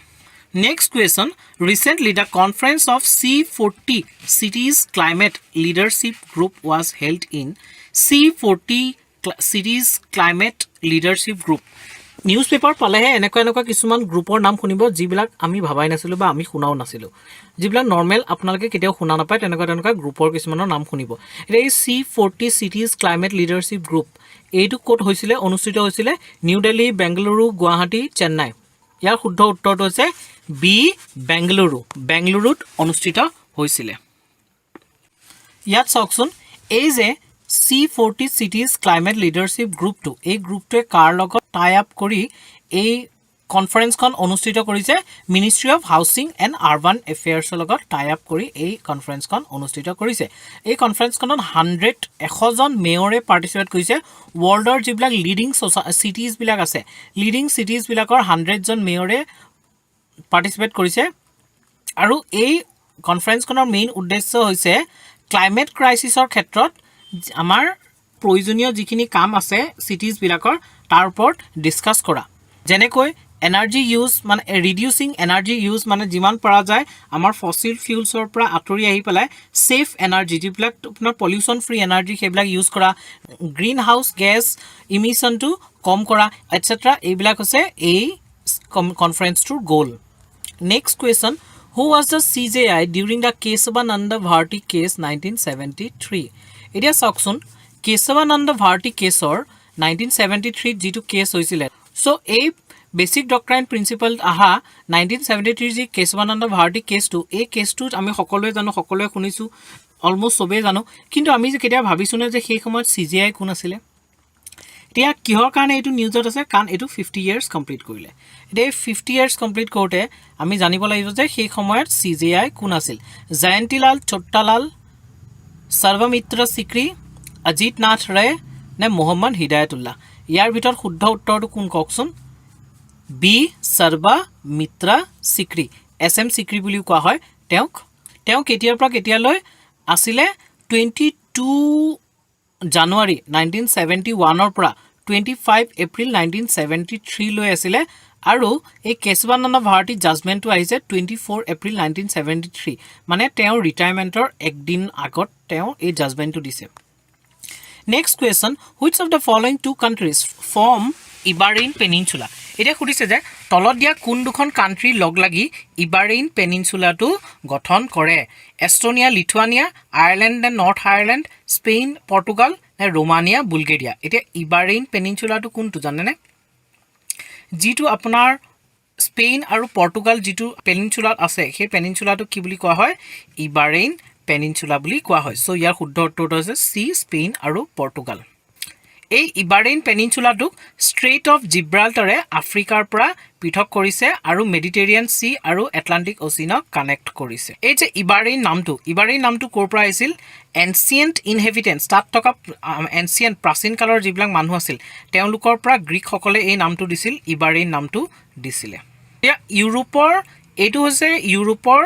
Next question. Recently, the conference of C40 Cities Climate Leadership Group was held in C40 Cities Climate Leadership Group. Newspaper পালেহে এনেকুৱা কিছুমান গ্ৰুপৰ নাম শুনিব যিবিলাক আমি ভাবাই নাছিলো বা আমি শুনাও নাছিলো যিবিলাক নৰ্মেল আপোনালোকে কেতিয়াও শুনা নাপায় তেনেকুৱা গ্ৰুপৰ কিছুমানৰ নাম শুনিব এটা এই C40 Cities Climate Leadership Group এইটো কোট হৈছিলে অনুষ্ঠিত হৈছিলে নিউ দিল্লী বেংগালুৰু গুৱাহাটী চেন্নাই ইয়াৰ শুদ্ধ উত্তৰটো হৈছে বি বেংগালুৰুত অনুষ্ঠিত হৈছিলে ইয়াত চাওকচোন এই যে C40 Cities Climate Leadership Group to এই গ্ৰুপটোৱে কাৰ লগত টাই আপ কৰি এই কনফাৰেন্সখন অনুষ্ঠিত কৰিছে ministry of housing and urban এফেয়াৰ্ছৰ লগত টাই আপ কৰি এই কনফাৰেন্সখন অনুষ্ঠিত কৰিছে এই কনফাৰেন্সখনত 100 জন মেয়ৰে পাৰ্টিসিপেট কৰিছে ৱৰ্ল্ডৰ যিবিলাক লিডিং চিটিজ বিলাক আছে লিডিং চিটিজ বিলাকৰ 100 জন মেয়ৰে পাৰ্টিসিপেট কৰিছে আৰু এই কনফাৰেন্সখনৰ মেইন উদ্দেশ্য হৈছে ক্লাইমেট ক্ৰাইসিসৰ ক্ষেত্ৰত আমাৰ প্ৰয়োজনীয় যিখিনি কাম আছে চিটিজ বিলাকৰ তাৰ ওপৰত ডিসকাস কৰা যেনেকৈ এনাৰ্জি ইউজ মানে ৰিডিউসিং এনাৰ্জি ইউজ মানে যিমান পৰা যায় আমাৰ ফসিল ফিউলছৰ পৰা আঁতৰি আহি পেলাই সেফ এনাৰ্জি যিবিলাক আপোনাৰ পলিউশন ফ্ৰী এনাৰ্জি সেইবিলাক ইউজ কৰা গ্ৰীন হাউস গেছ ইমিশনটো কম কৰা এটসেট্ৰা এইবিলাক হৈছে এই কনফাৰেন্সটোৰ goal next question who was the CJI during the Kesavananda Bharati case 1973 এতিয়া চাওকচোন কেশৱানন্দ ভাৰতী কেছৰ 1973 যেটো কেছ হৈছিল সো এই বেসিক ডক্ট্ৰাইন প্ৰিন্সিপল আহা 1973 যি কেশৱানন্দ ভাৰতী কেছটো এই কেছটোত আমি সকলোৱে জানো সকলোৱে শুনিছো অলমোস্ট সবে জানো কিন্তু আমি যে কেতিয়া ভাবিছুনে যে সেই সময়ত CJI কোন আছিল এতিয়া কিহৰ কাৰণে এটো নিউজত আছে কাৰণ এটো 50 ইয়াৰ্স কমপ্লিট কৰিলে এতিয়া 50 ইয়াৰ্স কমপ্লিট কৰোতে আমি জানিব লাগিব যে সেই সময়ত CJI কোন আছিল জয়ন্তীলাল চট্টালাল সৰ্বমিত্ৰ সিক্ৰী অজিত নাথ ৰে নে মোহাম্মদ হিদায়াতুল্লাহ ইয়াৰ ভিতৰত শুদ্ধ উত্তৰটো কোন কওকচোন বি সৰ্বমিত্ৰ সিক্ৰী SM সিক্ৰী বুলি কোৱা হয় তেওঁ কেতিয়াৰ পৰা কেতিয়ালৈ আছিল 22 জানুৱাৰী 1971 ৰ পৰা 25 এপ্ৰিল 1973 লৈ আছিল আৰু এই কেশৱানন্দ ভাৰতী জাজমেন্টটো আহিছে 24 এপ্ৰিল 1973 মানে তেওঁ ৰিটায়াৰমেন্টৰ একদিন আগত তেওঁ এই জাজমেন্টটো দিছে next question which of the following two countries form Iberian Peninsula এটা খুদিছে যে তলত দিয়া কোন দুখন কান্ট্ৰি লগ লাগি ইবাৰেইন পেনিনসুলাটো গঠন কৰে এস্তোনিয়া লিথুয়ানিয়া আয়াৰল্যান্ড নে নৰ্থ আয়াৰল্যান্ড স্পেইন পৰ্তুগাল নে ৰোমানিয়া বুলগেৰিয়া এটা ইবাৰেইন পেনিনসুলাটো কোনটো জানেনে যেটো আপোনাৰ স্পেইন আৰু পৰ্তুগাল যেটো পেনিনসুলাত আছে সেই পেনিনসুলাটো কি বুলি কোৱা হয় ইবাৰেইন পেনিনসুলা বুলি কোৱা হয় সো ইয়াৰ শুদ্ধ উত্তৰটো হৈছে সি স্পেইন আৰু পৰ্তুগাল এই ইবাৰেইন পেনিনসুলাটোক ষ্ট্ৰেইট অফ জিব্ৰাল্টাৰে আফ্ৰিকাৰ পৰা পৃথক কৰিছে আৰু মেডিটেৰিয়ান সি আৰু এটলান্টিক অচিনক কানেক্ট কৰিছে এই যে ইবাৰেইন নামটো কৰ পৰা আহিছিল এনচিয়েন্ট ইনহেবিটেন্টস তাত থকা এনচিয়েন্ট প্ৰাচীন কালৰ যিবিলাক মানুহ আছিল তেওঁলোকৰ পৰা গ্ৰীক সকলে এই নামটো দিছিল ইবাৰেইন নামটো দিছিলে এতিয়া ইউৰোপৰ এইটো হৈছে ইউৰোপৰ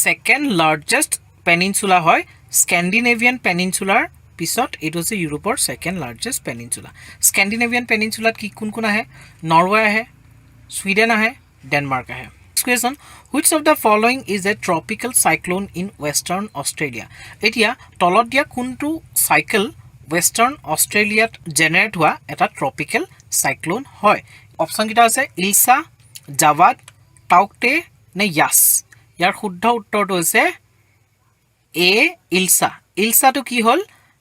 সেকেন্ড লাৰ্জেষ্ট পেনিনসুলা হয় স্কেন্ডিনেভিয়ান পেনিনসুলাৰ পিছত এইটো হৈছে ইউৰোপৰ সেকেন্ড লাৰ্জেষ্ট পেনিনসুলা স্কেন্ডিনেভিয়ান পেনিনসুলাত কি কোন আহে নৰৱে আহে সুইডেন আহে ডেনমাৰ্ক আহে question which of the following is a tropical cyclone in western Australia এতিয়া তলত দিয়া কোনটো সাইকেল western Australia জেনাৰেট হোৱা এটা ট্ৰপিক্যাল সাইক্লোন হয় অপচন কিটা আছে ইলসা জাৱাদ টাউকটে নে ইয়াস ইয়াৰ শুদ্ধ উত্তৰটো হৈছে এ ইলসাটো কি হল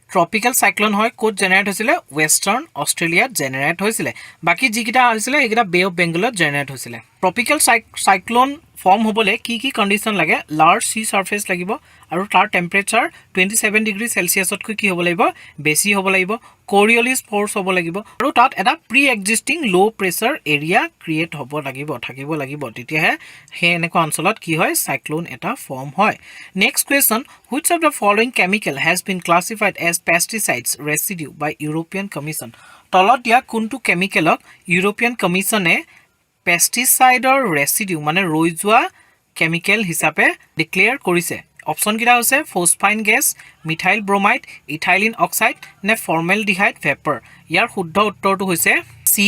ট্ৰপিক্যাল সাইক্লোন হয় কোড জেনাৰেট হৈছিল ওয়েস্টাৰ্ণ অস্ট্ৰেলিয়াত জেনাৰেট হৈছিল বাকি যিকিটা হৈছিল এইকিটা বে অফ বেংগলত জেনাৰেট হৈছিল ট্ৰপিক্যাল সাইক্লোন ফৰ্ম হ'বলৈ কি কণ্ডিশ্যন লাগে লাৰ্জ সি চাৰ্ফেচ লাগিব আৰু তাৰ টেম্পাৰেচাৰ 27 ডিগ্ৰী চেলচিয়াছতকৈ কি হ'ব লাগিব বেছি হ'ব লাগিব কৰিঅলিছ ফ'ৰ্চ হ'ব লাগিব আৰু তাত এটা প্ৰি এক্সিষ্টিং ল' প্ৰেছাৰ এৰিয়া ক্ৰিয়েট হ'ব লাগিব থাকিব লাগিব তেতিয়াহে সেই এনেকুৱা অঞ্চলত কি হয় চাইক্লোন এটা ফৰ্ম হয় next question which of the following chemical has been classified as pesticides residue by European commission তলত দিয়া কোনটো কেমিকেলক ইউৰোপিয়ান কমিশ্যনে পেষ্টিচাইডৰ ৰেচিডিউ মানে ৰৈ যোৱা কেমিকেল হিচাপে ডিক্লেয়াৰ কৰিছে অপশ্যন কেইটা হৈছে phosphine gas methyl bromide ethylene oxide নে ফৰ্মেলডিহাইড ভেপৰ ইয়াৰ শুদ্ধ উত্তৰটো হৈছে চি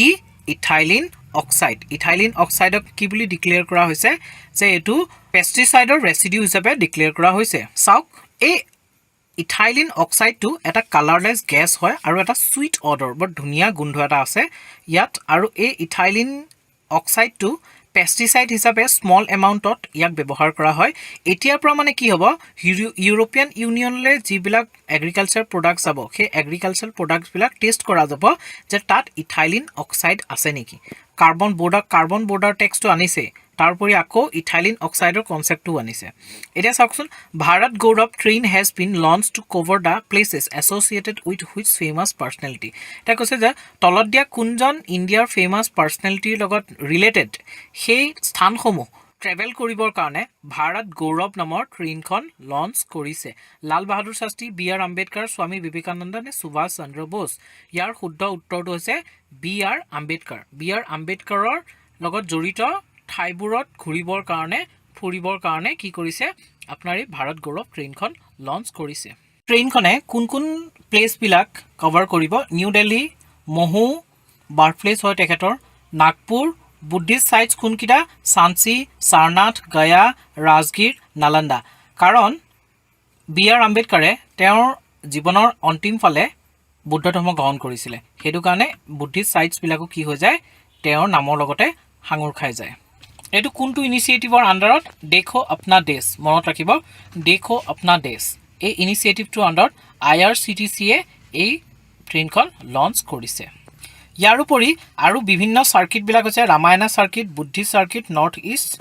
ইথাইলিন অক্সাইড ইথাইলিন অক্সাইডক কি বুলি ডিক্লেয়াৰ কৰা হৈছে যে এইটো পেষ্টিচাইডৰ ৰেচিডিউ হিচাপে ডিক্লেয়াৰ কৰা হৈছে চাওক এই ইথাইলিন অক্সাইডটো এটা কালাৰলেছ গেছ হয় আৰু এটা সুইট অডৰ বৰ ধুনীয়া গোন্ধ এটা আছে ইয়াত আৰু এই ইথাইলিন অক্সাইডটো পেষ্টিচাইড হিচাপে স্মল এমাউণ্টত ইয়াক ব্যৱহাৰ কৰা হয় এতিয়াৰ পৰা মানে কি হ'ব ইউৰোপিয়ান ইউনিয়নলৈ যিবিলাক এগ্ৰিকালচাৰ প্ৰডাক্টছ যাব সেই এগ্ৰিকালচাৰ প্ৰডাক্টছবিলাক টেষ্ট কৰা যাব যে তাত ইথাইলিন অক্সাইড আছে নেকি কাৰ্বন বৰ্ডাৰ টেক্সটো আনিছে তাৰোপৰি আকৌ ইথাইলিন অক্সাইডৰ কনচেপ্টটো আনিছে এতিয়া চাওকচোন Bharat Gaurav train has been launch to cover the places associated with which famous personality এতিয়া কৈছে যে তলত দিয়া কোনজন ইণ্ডিয়াৰ ফেমাছ পাৰ্চনেলিটিৰ লগত ৰিলেটেড সেই স্থানসমূহ ট্ৰেভেল কৰিবৰ কাৰণে ভাৰত গৌৰৱ নামৰ ট্ৰেইনখন লঞ্চ কৰিছে লাল বাহাদুৰ শাস্ত্ৰী বি আৰ আম্বেদকাৰ স্বামী বিবেকানন্দ নে সুভাষ চন্দ্ৰ বোস ইয়াৰ শুদ্ধ উত্তৰটো হৈছে বি আৰ আম্বেদকাৰৰ লগত জড়িত ঠাইবোৰত ফুৰিবৰ কাৰণে কি কৰিছে আপোনাৰ এই ভাৰত গৌৰৱ ট্ৰেইনখন লঞ্চ কৰিছে ট্ৰেইনখনে কোন প্লেচবিলাক কভাৰ কৰিব নিউ দিল্লী মহু বাৰ্থ প্লেচ হয় তেখেতৰ নাগপুৰ বুদ্ধিষ্ট চাইটছ কোনকেইটা সাঞ্চি সাৰনাথ গয়া ৰাজগীৰ নালন্দা কাৰণ বি আৰ আম্বেদকাৰে তেওঁৰ জীৱনৰ অন্তিম ফালে বুদ্ধ ধৰ্ম গ্ৰহণ কৰিছিলে সেইটো কাৰণে বুদ্ধিষ্ট চাইটছবিলাকো কি হৈ যায় তেওঁৰ নামৰ লগতে সাঙুৰ খাই যায় এইটো কোনটো ইনিচিয়েটিভৰ আণ্ডাৰত দেখো আপনা দেশ মনত ৰাখিব দেখো আপনা দেশ এই ইনিচিয়েটিভটোৰ আণ্ডাৰত IRCTCয়ে এই ট্ৰেইনখন লঞ্চ কৰিছে ইয়াৰ উপৰি আৰু বিভিন্ন চাৰ্কিটবিলাক হৈছে ৰামায়ণা চাৰ্কিট বুদ্ধি চাৰ্কিট নৰ্থ ইষ্ট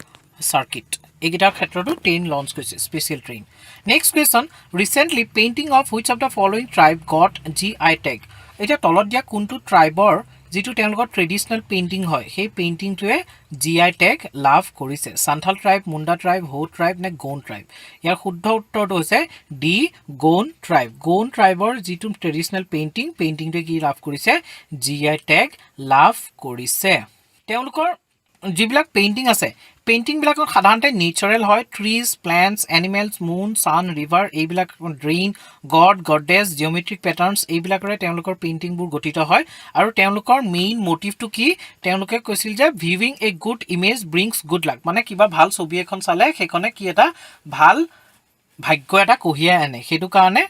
চাৰ্কিট এইকেইটাৰ ক্ষেত্ৰতো ট্ৰেইন লঞ্চ কৰিছে special train next question recently painting of which of the following tribe gut GI tag এতিয়া তলত দিয়া কোনটো ট্ৰাইবৰ যিটো তেওঁলোকৰ ট্ৰেডিশ্যনেল পেইণ্টিং হয় সেই পেইণ্টিংটোৱে GI টেগ লাভ কৰিছে সান্থাল ট্ৰাইব মুণ্ডা ট্ৰাইব হৌ ট্ৰাইব নে গৌন ট্ৰাইব ইয়াৰ শুদ্ধ উত্তৰটো হৈছে ডি গৌন ট্ৰাইবৰ যিটো ট্ৰেডিশ্যনেল পেইণ্টিংটোৱে কি লাভ কৰিছে GI টেগ লাভ কৰিছে তেওঁলোকৰ যিবিলাক পেইণ্টিং আছে পেইণ্টিংবিলাকত সাধাৰণতে নেচাৰেল হয় ট্ৰিজ প্লেণ্টছ এনিমেলছ মুন ছান ৰিভাৰ এইবিলাক ড্ৰেইন গডেছ জিঅ'মেট্ৰিক পেটাৰ্নছ এইবিলাকৰে তেওঁলোকৰ পেইণ্টিংবোৰ গঠিত হয় আৰু তেওঁলোকৰ মেইন মটিভটো কি তেওঁলোকে কৈছিল যে viewing a good image brings good luck মানে কিবা ভাল ছবি এখন চালে সেইখনে কি এটা ভাল ভাগ্য এটা কঢ়িয়াই আনে সেইটো কাৰণে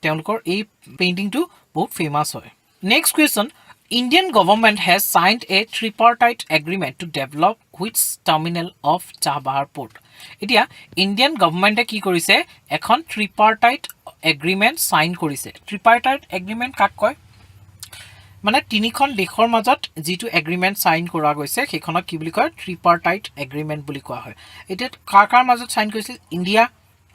তেওঁলোকৰ এই পেইণ্টিংটো বহুত ফেমাছ হয় next question Indian government has signed a tripartite agreement to develop which terminal of Chabahar port. এতিয়া ইণ্ডিয়ান গভৰ্ণমেণ্টে কি কৰিছে এখন ট্ৰিপাৰ্টাইট এগ্ৰিমেণ্ট চাইন কৰিছে ট্ৰিপাৰ্টাইট এগ্ৰিমেণ্ট কাক কয় মানে তিনিখন দেশৰ মাজত যিটো এগ্ৰিমেণ্ট চাইন কৰা গৈছে সেইখনক কি বুলি কয় ট্ৰিপাৰ্টাইট এগ্ৰিমেণ্ট বুলি কোৱা হয় এতিয়া কাৰ মাজত চাইন কৰিছিল ইণ্ডিয়া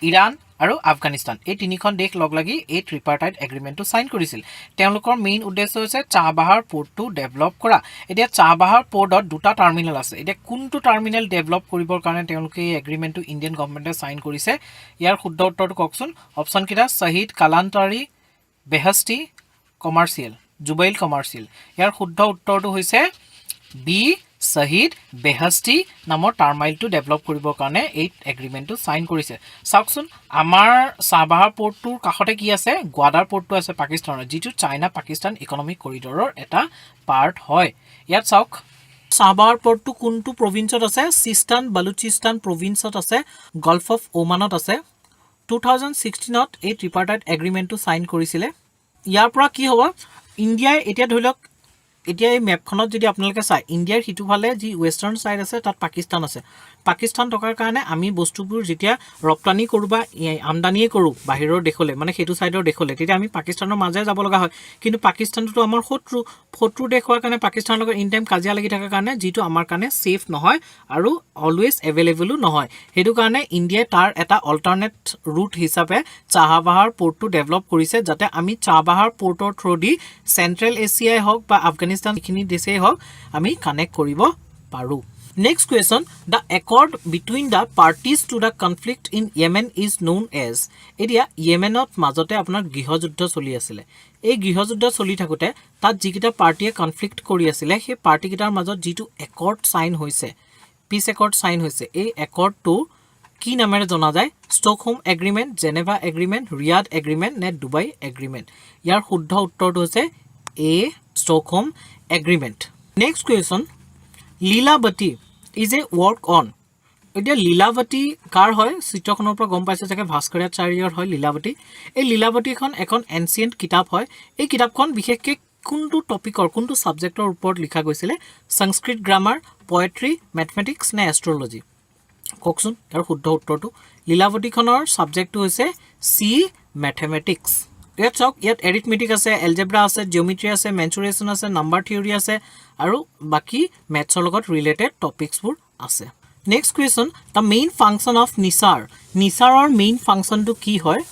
ইৰাণ আৰু আফগানিস্তান এই তিনিখন দেশ লগ লাগি এই ট্ৰিপাৰ্টাইট এগ্ৰিমেণ্টটো চাইন কৰিছিল তেওঁলোকৰ মেইন উদ্দেশ্য হৈছে চাহবাহাৰ পোৰ্টটো ডেভেলপ কৰা এতিয়া চাহবাহাৰ পোৰ্টত দুটা টাৰ্মিনেল আছে এতিয়া কোনটো টাৰ্মিনেল ডেভেলপ কৰিবৰ কাৰণে তেওঁলোকে এই এগ্ৰিমেণ্টটো ইণ্ডিয়ান গভৰ্ণমেণ্টে চাইন কৰিছে ইয়াৰ শুদ্ধ উত্তৰটো কওকচোন অপশ্যন কেইটা শ্বহীদ কালান্তাৰী বেহস্তি কমাৰ্চিয়েল জুবাইল কমাৰ্চিয়েল ইয়াৰ শুদ্ধ উত্তৰটো হৈছে বি শ্বহীদ বেহস্তি নামৰ টাৰ্মাইলটো ডেভেলপ কৰিবৰ কাৰণে এই এগ্ৰিমেণ্টটো চাইন কৰিছে চাওকচোন আমাৰ চাহবাহাৰ পোৰ্টটোৰ কাষতে কি আছে গোৱাদাৰ পোৰ্টটো আছে পাকিস্তানৰ যিটো চাইনা পাকিস্তান ইকনমিক কৰিডৰৰ এটা পাৰ্ট হয় ইয়াত চাওক চাহবাহাৰ পোৰ্টটো কোনটো প্ৰভিন্সত আছে সিস্তান বালুচিস্তান প্ৰভিন্সত আছে গল্ফ অফ ওমানত আছে 2016ত এই ট্ৰিপাৰ্টাইট এগ্ৰিমেণ্টটো চাইন কৰিছিলে ইয়াৰ পৰা কি হ'ব ইণ্ডিয়াই এতিয়া ধৰি লওক এতিয়া এই মেপখনত যদি আপোনালোকে চাই ইণ্ডিয়াৰ সিটোফালে যি ৱেষ্টাৰ্ণ ছাইড আছে তাত পাকিস্তান আছে পাকিস্তান টকাৰ কাৰণে আমি বস্তুবোৰ যেতিয়া ৰপ্তানি কৰোঁ বা আমদানিয়ে কৰোঁ বাহিৰৰ দেশলৈ মানে সেইটো ছাইডৰ দেশলৈ তেতিয়া আমি পাকিস্তানৰ মাজে যাব লগা হয় কিন্তু পাকিস্তানটো আমাৰ শত্ৰু দেশ হোৱাৰ কাৰণে পাকিস্তানৰ লগত ইন টাইম কাজিয়া লাগি থকাৰ কাৰণে যিটো আমাৰ কাৰণে ছেফ নহয় আৰু অলৱেজ এভেইলেবলো নহয় সেইটো কাৰণে ইণ্ডিয়াই তাৰ এটা অল্টাৰনেট ৰুট হিচাপে চাহাবাহাৰ পোৰ্টটো ডেভেলপ কৰিছে যাতে আমি চাহাবাহাৰ পোৰ্টৰ থ্ৰু দি চেণ্ট্ৰেল এছিয়াই হওক বা আফগানিস্তান এইখিনি দেশেই হওক আমি কানেক্ট কৰিব পাৰোঁ Next question, the accord between the parties to the conflict in Yemen is known as এতিয়া ইয়েমেনত মাজতে আপোনাৰ গৃহযুদ্ধ চলি আছিলে এই গৃহযুদ্ধ চলি থাকোতে তাত যিকেইটা পাৰ্টিয়ে কনফ্লিক্ট কৰি আছিলে সেই পাৰ্টিকেইটাৰ মাজত যিটো একৰ্ড সাইন হৈছে পিছ একৰ্ড সাইন হৈছে এই একৰ্ডটো কি নামেৰে জনা যায় Stockholm agreement Geneva agreement Riyadh agreement নে ডুবাই এগ্ৰিমেণ্ট ইয়াৰ শুদ্ধ উত্তৰটো হৈছে A Stockholm agreement next question Lilavati is a work on এতিয়া লীলাৱতী কাৰ হয় চিত্ৰখনৰ পৰা গম পাইছে চাগে ভাস্কৰাচাৰ্যৰ হয় লীলাৱতী এই লীলাৱতীখন এখন এনচিয়েণ্ট কিতাপ হয় এই কিতাপখন বিশেষকৈ কোনটো টপিকৰ কোনটো ছাবজেক্টৰ ওপৰত লিখা গৈছিলে সংস্কৃত গ্ৰামাৰ পয়েট্ৰি মেথমেটিক্স নে এষ্ট্ৰলজি কওকচোন ইয়াৰ শুদ্ধ উত্তৰটো লীলাৱতীখনৰ ছাবজেক্টটো হৈছে চি মেথমেটিক্স ইয়াত চাওক ইয়াত এৰিথমেটিক আছে এলজেব্ৰা আছে জিঅ'মেট্ৰি আছে মেঞ্চুৰেশ্যন আছে নাম্বাৰ থিয়ৰী আছে আৰু বাকি মেথছৰ লগত ৰিলেটেড টপিকছবোৰ আছে next question the main function of নিচাৰৰ মেইন ফাংচনটো কি হয়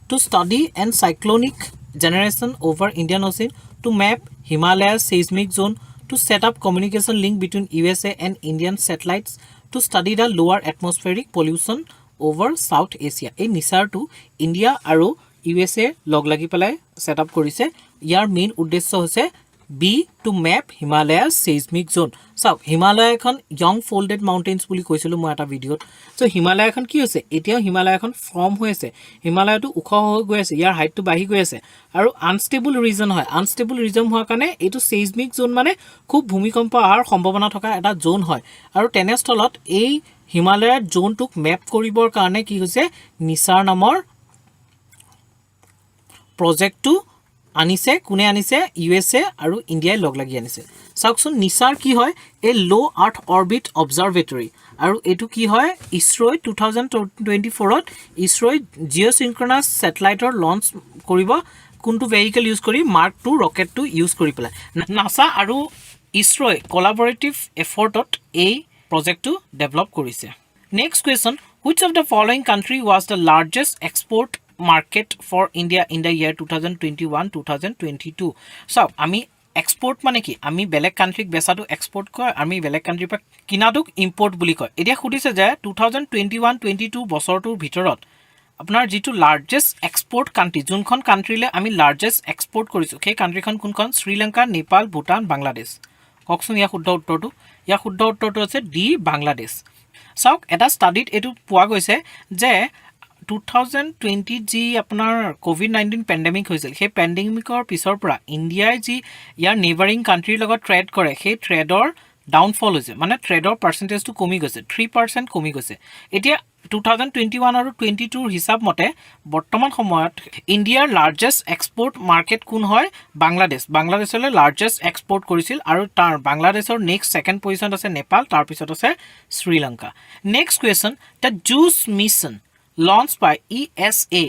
to study and cyclonic generation over Indian ocean to map Himalayas seismic zone to set up communication link between USA and Indian satellites to study the lower atmospheric pollution over South Asia এই নিচাৰটো India আৰু USA লগ লাগি পেলাই set up কৰিছে ইয়াৰ main উদ্দেশ্য হৈছে B to map Himalayas seismic zone চাওক হিমালয় এখন young folded mountains বুলি কৈছিলোঁ মই এটা ভিডিঅ'ত চ' হিমালয় এখন কি হৈছে এতিয়াও হিমালয় এখন ফৰ্ম হৈ আছে হিমালয়টো ওখ হৈ গৈ আছে ইয়াৰ হাইটটো বাঢ়ি গৈ আছে আৰু আনষ্টেবল ৰিজন হয় আনষ্টেবল ৰিজন হোৱাৰ কাৰণে এইটো seismic zone মানে খুব ভূমিকম্প অহাৰ সম্ভাৱনা থকা এটা জোন হয় আৰু তেনেস্থলত এই হিমালয়ৰ জোনটোক মেপ কৰিবৰ কাৰণে কি হৈছে নিচাৰ নামৰ প্ৰজেক্টটো আনিছে কোনে আনিছে USA আৰু ইণ্ডিয়াই লগ লাগি আনিছে চাওকচোন নিচাৰ কি হয় এ লো আৰ্থ অৰবিট অবজাৰভেটৰী আৰু এইটো কি হয় ইছৰোই 2024ত ইছৰোই জিঅ'চিনক্ৰনাছ ছেটেলাইটৰ লঞ্চ কৰিব কোনটো ভেহিকল ইউজ কৰি মাৰ্ক 2 ৰকেটটো ইউজ কৰি পেলাই নাসা আৰু ইছৰোই কোলাবৰেটিভ এফৰ্টত এই প্ৰজেক্টটো ডেভেলপ কৰিছে next question which of the following country was the largest export market for India in the year 2021-2022 so আমি এক্সপোর্ট মানে কি আমি বেলেগ কান্ট্রিক বেচাটো এক্সপোর্ট কয় আমি বেলেগ কান্ট্ৰিৰ পৰা কিনাটোক ইম্পোৰ্ট বুলি কয় এতিয়া খুদিছে যে 2021-22 বছৰটোৰ ভিতৰত আপোনাৰ যিটো লাৰ্জেষ্ট এক্সপোৰ্ট কান্ট্ৰি যোনখন কান্ট্ৰিলে আমি লাৰ্জেষ্ট এক্সপোৰ্ট কৰিছো সেই কান্ট্ৰিখন কোনখন শ্ৰীলংকা নেপাল ভূটান বাংলাদেশ কওকচোন ইয়াৰ শুদ্ধ উত্তৰটো আছে ডি বাংলাদেশ চাওক এটা ষ্টাডিত এইটো পোৱা গৈছে যে 2020 যি আপোনাৰ কোভিড-19 পেণ্ডেমিক হৈছিল সেই পেণ্ডেমিকৰ পিছৰ পৰা ইণ্ডিয়াই যি ইয়াৰ নেইবাৰিং কাণ্ট্ৰিৰ লগত ট্ৰেড কৰে সেই ট্ৰেডৰ ডাউনফল হৈছে মানে ট্ৰেডৰ পাৰ্চেণ্টেজটো কমি গৈছে 3% কমি গৈছে এতিয়া 2021 আৰু 22 হিচাপ মতে বৰ্তমান সময়ত ইণ্ডিয়াৰ লাৰ্জেষ্ট এক্সপোৰ্ট মাৰ্কেট কোন হয় বাংলাদেশলৈ লাৰ্জেষ্ট এক্সপোৰ্ট কৰিছিল আৰু তাৰ বাংলাদেশৰ নেক্সট ছেকেণ্ড পজিশ্যনত আছে নেপাল তাৰ পিছত আছে Sri Lanka next question the juice mission launched by ESA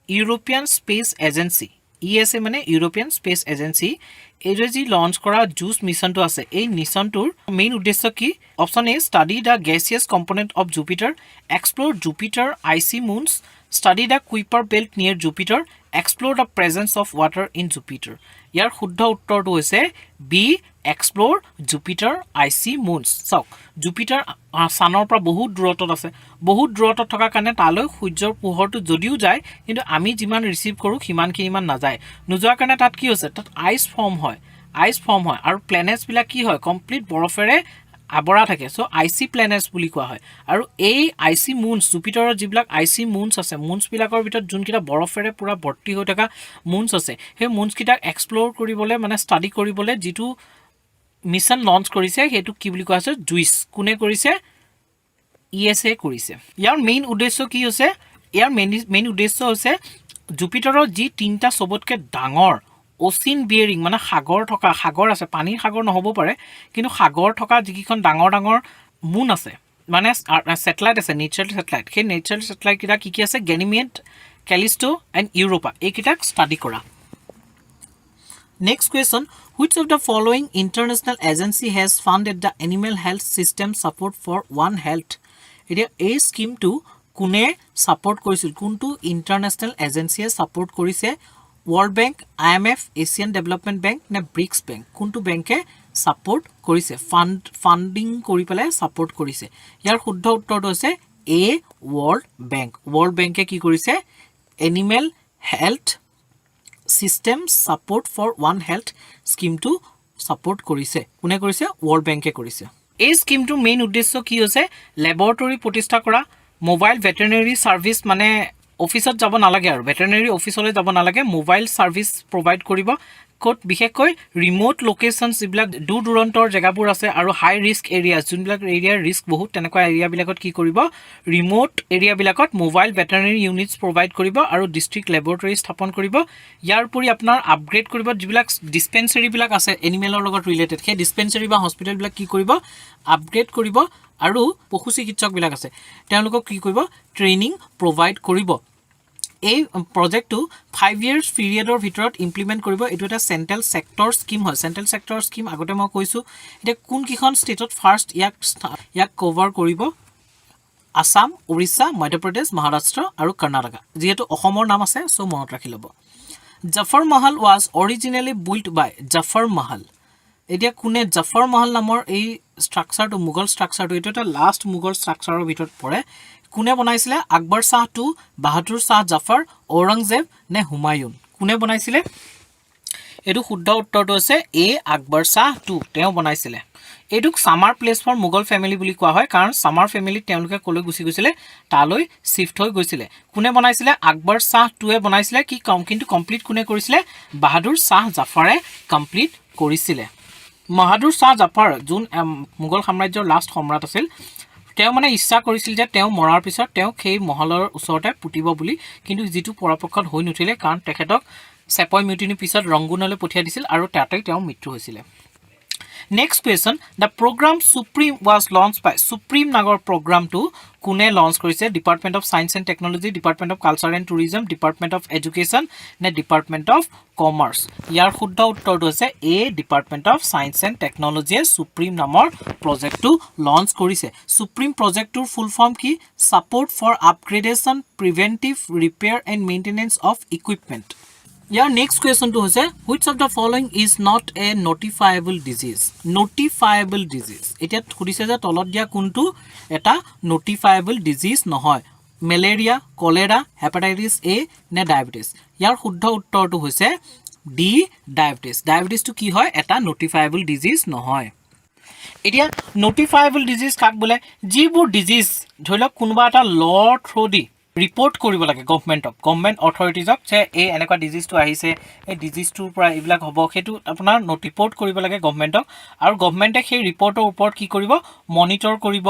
European Space Agency ESA মানে European Space Agency এইটো যি লঞ্চ কৰা জুচ মিছনটো আছে এই মিছনটোৰ মেইন উদ্দেশ্য কি option A study the gaseous component of Jupiter explore Jupiter icy moons study the Kuiper belt near Jupiter explore the presence of water in Jupiter ইয়াৰ শুদ্ধ উত্তৰটো হৈছে B explore Jupiter icy moons চাওক Jupiter চানৰ পৰা বহুত দূৰত্বত আছে বহুত দূৰত্বত থকাৰ কাৰণে তালৈ সূৰ্যৰ পোহৰটো যদিও যায় কিন্তু আমি যিমান ৰিচিভ কৰোঁ সিমানখিনি ইমান নাযায় নোযোৱাৰ কাৰণে তাত কি হৈছে তাত আইচ ফৰ্ম হয় আৰু প্লেনেটছবিলাক কি হয় কমপ্লিট বৰফেৰে আবৰা থাকে চ' আইচি প্লেনেটছ বুলি কোৱা হয় আৰু এই আইচি মুনছ জুপিটাৰৰ যিবিলাক আইচি মুনছ আছে মুনছবিলাকৰ ভিতৰত যোনকেইটা বৰফেৰে পূৰা ভৰ্তি হৈ থকা মুনছ আছে সেই মুনছকেইটাক এক্সপ্ল'ৰ কৰিবলৈ মানে ষ্টাডি কৰিবলৈ যিটো মিছন লঞ্চ কৰিছে সেইটো কি বুলি কোৱা হৈছে জুইচ কোনে কৰিছে ESA কৰিছে ইয়াৰ মেইন উদ্দেশ্য কি হৈছে মেইন উদ্দেশ্য হৈছে জুপিটাৰৰ যি তিনিটা চবতকৈ ডাঙৰ অচিন বিয়েৰিং মানে সাগৰ আছে পানীৰ সাগৰ নহ'ব পাৰে কিন্তু সাগৰ থকা যিকেইখন ডাঙৰ মুন আছে মানে স্যাটেলাইট আছে নেচাৰেল স্যাটেলাইট সেই নেচাৰেল স্যাটেলাইট কিটা কি আছে গেনিমিড ক্যালিস্টো এণ্ড ইউৰোপা এইকেইটাক ষ্টাডি কৰা Next question, which of the following international agency has funded the animal health system support for One Health? এতিয়া এই স্কিমটো কোনে সাপোর্ট কৰিছিল কোনটো ইন্টাৰনেশ্যনেল এজেন্সিয়ে সাপোৰ্ট কৰিছে world bank IMF Asian development bank নে ব্ৰিক্স ব্যাংক কোনটো ব্যাংকে সাপোৰ্ট কৰিছে ফান্ডিং কৰি পেলাই সাপোৰ্ট কৰিছে ইয়াৰ শুদ্ধ উত্তৰটো হৈছে এ ওয়াৰ্ল্ড ব্যাংকে কি কৰিছে animal health system support for one health স্কিমটো সাপোৰ্ট কৰিছে কোনে কৰিছে ওয়াৰ্ল্ড ব্যাংকে কৰিছে এই স্কিমটোৰ মেইন উদ্দেশ্য কি হৈছে ল্যাবৰেটৰী প্ৰতিষ্ঠা কৰা মোবাইল ভেটেৰিনাৰী সাৰ্ভিস মানে অফিসত যাব নালাগে আৰু ভেটেৰিনাৰী অফিসলৈ যাব নালাগে মোবাইল সাৰ্ভিস প্ৰভাইড কৰিব কোট বিশেষকৈ ৰিমোট লোকেশনস যিবিলাক দূৰ দূৰন্তৰ জেগাবোৰ আছে আৰু হাই ৰিস্ক এৰিয়াজ যোনবিলাক এৰিয়াৰ ৰিস্ক বহুত তেনেকুৱা এৰিয়াবিলাকত কি কৰিব ৰিমোট এৰিয়াবিলাকত মোবাইল ভেটেৰিনাৰী ইউনিটস প্ৰভাইড কৰিব আৰু ডিস্ট্ৰিক্ট ল্যাবৰেটৰী স্থাপন কৰিব ইয়াৰ উপৰি আপোনাৰ আপগ্ৰেড কৰিব যিবিলাক ডিসপেন্সাৰীবিলাক আছে এনিমেলৰ লগত ৰিলেটেড সেই ডিসপেন্সাৰী বা হস্পিটেলবিলাক কি কৰিব আপগ্ৰেড কৰিব আৰু পশু চিকিৎসকবিলাক আছে তেওঁলোকক কি কৰিব ট্ৰেইনিং প্ৰভাইড কৰিব এই প্ৰজেক্টটো 5 ইয়াৰ্স পিৰিয়ডৰ ভিতৰত ইমপ্লিমেন্ট কৰিব এটো এটা সেন্ট্ৰেল সেক্টৰ স্কিম হয় সেন্ট্ৰেল সেক্টৰ স্কিম আগতে মই কৈছো এটা কোন কিখন ষ্টেটত ফাৰ্স্ট ইয়াক কভাৰ কৰিব আসাম ওড়িশা মধ্যপ্ৰদেশ মহাৰাষ্ট্ৰ আৰু কৰ্ণাটক যেহেতু অসমৰ নাম আছে সো মনত ৰাখি লব জাফৰ মহল was originally built by Zafar মহল এতিয়া কোনে জাফৰ মহল নামৰ এই ষ্ট্ৰাকচাৰটো মুঘল ষ্ট্ৰাকচাৰটো এটো এটা লাষ্ট মুঘল ষ্ট্ৰাকচাৰৰ ভিতৰত পৰে কোনে বনাইছিলে আকবৰ শাহ টু বাহাদুৰ শাহ জাফৰ ঔৰংজেব নে হুমায়ুন কোনে বনাইছিলে এটো শুদ্ধ উত্তৰটো আছে এ আকবৰ শাহ টু তেওঁ বনাইছিলে এটুক summer place for Mughal family বুলি কোৱা হয় কাৰণ সামাৰ ফ্যামিলি তেওঁলোকে কলৈ গুছি গৈছিলে তালৈ শিফট হৈ গৈছিলে কোনে বনাইছিলে আকবৰ শাহ টুৱে বনাইছিলে কি কিন্তু কমপ্লিট কোনে কৰিছিলে বাহাদুৰ শাহ জাফৰে কমপ্লিট কৰিছিলে বাহাদুৰ শাহ জাফৰ যোন মুঘল সাম্ৰাজ্যৰ লাষ্ট সম্ৰাট আছিল তেওঁ মানে ইচ্ছা কৰিছিল যে তেওঁ মৰাৰ পিছত তেওঁ সেই মহলৰ ওচৰতে পুতিব বুলি কিন্তু যেটো পৰাপক্ষত হৈ নুঠিলে কাৰণ তেখেতক সেপয় মিউটিনি পিছত ৰংগুনলৈ পঠিয়া দিছিল আৰু তাতেই তেওঁ মৃত্যু হৈছিল Next question, the program Supreme was launched by Supreme Nagar program to Kune launch korise Department of Science and Technology, Department of Culture and Tourism, Department of Education, ne Department of Commerce. Yar shuddha uttor hoise A Department of Science and Technology Supreme namor project to launch korise. Supreme project to full form ki support for upgradation, preventive repair and maintenance of equipment. Your next question to is which of the following is not a notifiable disease? Notifiable disease. It is khudise je tolot dia kuntu eta notifiable disease nohoy. Malaria, cholera, hepatitis A ne diabetes. Your shuddha uttor to hoise D diabetes. Diabetes to ki hoy eta notifiable disease nohoy. এতিয়া notifiable disease কাক বলে যিবোৰ disease ধৰিলক কোনোবা এটা ল through দি report কৰিব লাগে government অথৰিটিজক যে এই এনেকুৱা ডিজিজটো আহিছে এই ডিজিজটোৰ পৰা এইবিলাক হ'ব হেতু আপোনাৰ ৰিপোৰ্ট কৰিব লাগে গভৰ্নমেন্টক আৰু গভৰ্নমেন্টে সেই ৰিপোৰ্টৰ ওপৰত কি কৰিব মনিটৰ কৰিব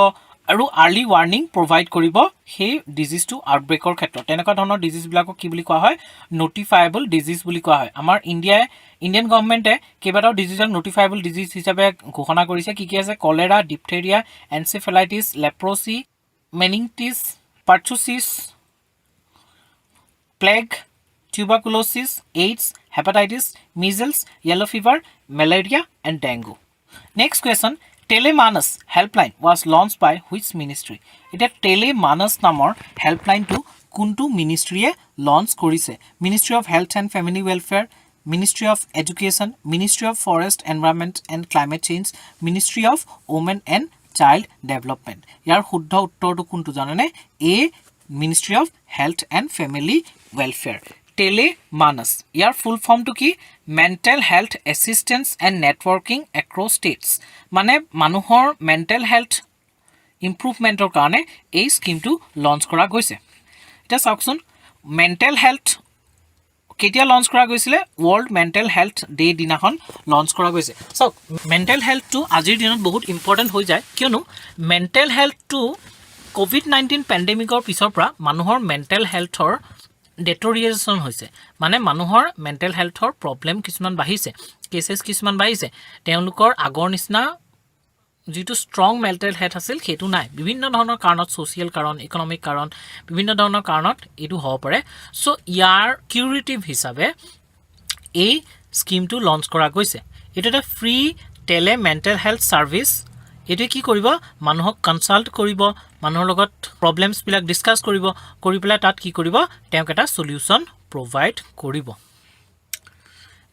আৰু আৰ্লি ওয়াৰ্নিং প্ৰভাইড কৰিব সেই ডিজিজটো আউটব্ৰেকৰ ক্ষেত্ৰত তেনেকুৱা ধৰণৰ ডিজিজ বিলাকক কি বুলি কোৱা হয় নটিফাইবল ডিজিজ বুলি কোৱা হয় আমাৰ ইণ্ডিয়ান গভৰ্নমেন্টে কেইবাটাও ডিজিজক নটিফাইবল ডিজিজ হিচাপে ঘোষণা কৰিছে কি আছে cholera diphtheria encephalitis leprosy meningitis pertussis plague tuberculosis AIDS hepatitis measles yellow fever malaria and dengue next question telemanas helpline was launched by which ministry eta telemanas namor helpline to kuntu ministry e launch korise ministry of health and family welfare ministry of education ministry of forest environment and climate change ministry of women and child development yar shuddha uttor to kuntu janane a ministry of health and family welfare telemanas yar full form to ki mental health assistance and networking across states mane manuhor mental health improvement or karone ei scheme to launch kora goise eta sakson mental health কেতিয়া launch কৰা গৈছিল world mental health day দিনাখন launch কৰা গৈছে so mental health two আজিৰ দিনত বহুত important হৈ যায় কিয়নো মেন্টাল হেলথ টু কোভিড-19 পেন্ডেমিকৰ পিছৰ পৰা মানুহৰ মেন্টাল হেলথৰ ডেটৰিয়েশন হৈছে মানে মানুহৰ মেন্টাল হেলথৰ প্ৰবলেম কিছুমান বাঢ়িছে কেसेছ কিছুমান বাঢ়িছে তেওঁলোকৰ আগৰ নিচিনা যিটো ষ্ট্ৰং মেণ্টেল হেলথ আছিল সেইটো নাই বিভিন্ন ধৰণৰ কাৰণত ছ'চিয়েল কাৰণ ইকনমিক কাৰণ বিভিন্ন ধৰণৰ কাৰণত এইটো হ'ব পাৰে সো ইয়াৰ কিউৰেটিভ হিচাপে এই স্কিমটো লঞ্চ কৰা গৈছে এইটো এটা ফ্ৰী টেলে মেণ্টেল হেলথ ছাৰ্ভিচ এইটোৱে কি কৰিব মানুহক কনসাল্ট কৰিব মানুহৰ লগত প্ৰবলেমছবিলাক ডিছকাছ কৰিব কৰি পেলাই তাত কি কৰিব তেওঁক এটা সলিউশন প্ৰভাইড কৰিব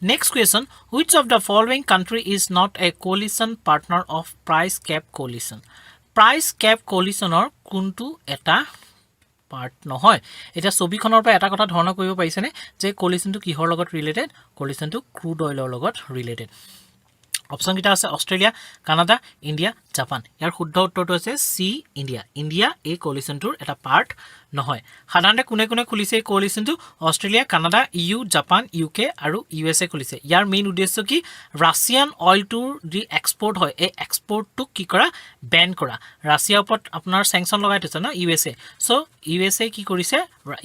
Next question, which of the following country is not a coalition partner of price cap coalition? Price cap coalition or kuntu eta part নহয় এটা ছবিখনৰ পৰা এটা কথা ধৰণৰ কৰিব পাৰিছেনে যে coalition টো কিহৰ লগত ৰিলেটেড coalition টো crude oil লগত ৰিলেটেড অপচন কিটা আছে অস্ট্ৰেলিয়া কানাডা ইন্ডিয়া জাপান ইয়াৰ শুদ্ধ উত্তৰটো আছে সি ইন্ডিয়া ইন্ডিয়া এই কোলিশনটোৰ এটা পাৰ্ট নহয় সাধাৰণতে কোনে কোনে খুলিছে এই কোলিশনটো Australia Canada EU Japan UK আৰু ইউএসএ খুলিছে ইয়াৰ মেইন উদ্দেশ্য কি ৰাছিয়ান অইলটোৰ যি এক্সপোৰ্ট হয় এই এক্সপোৰ্টটো কি কৰা বেন কৰা ৰাছিয়াৰ ওপৰত আপোনাৰ স্যাংচন লগাই থৈছে না ইউএসএ সো ইউএসএ কি কৰিছে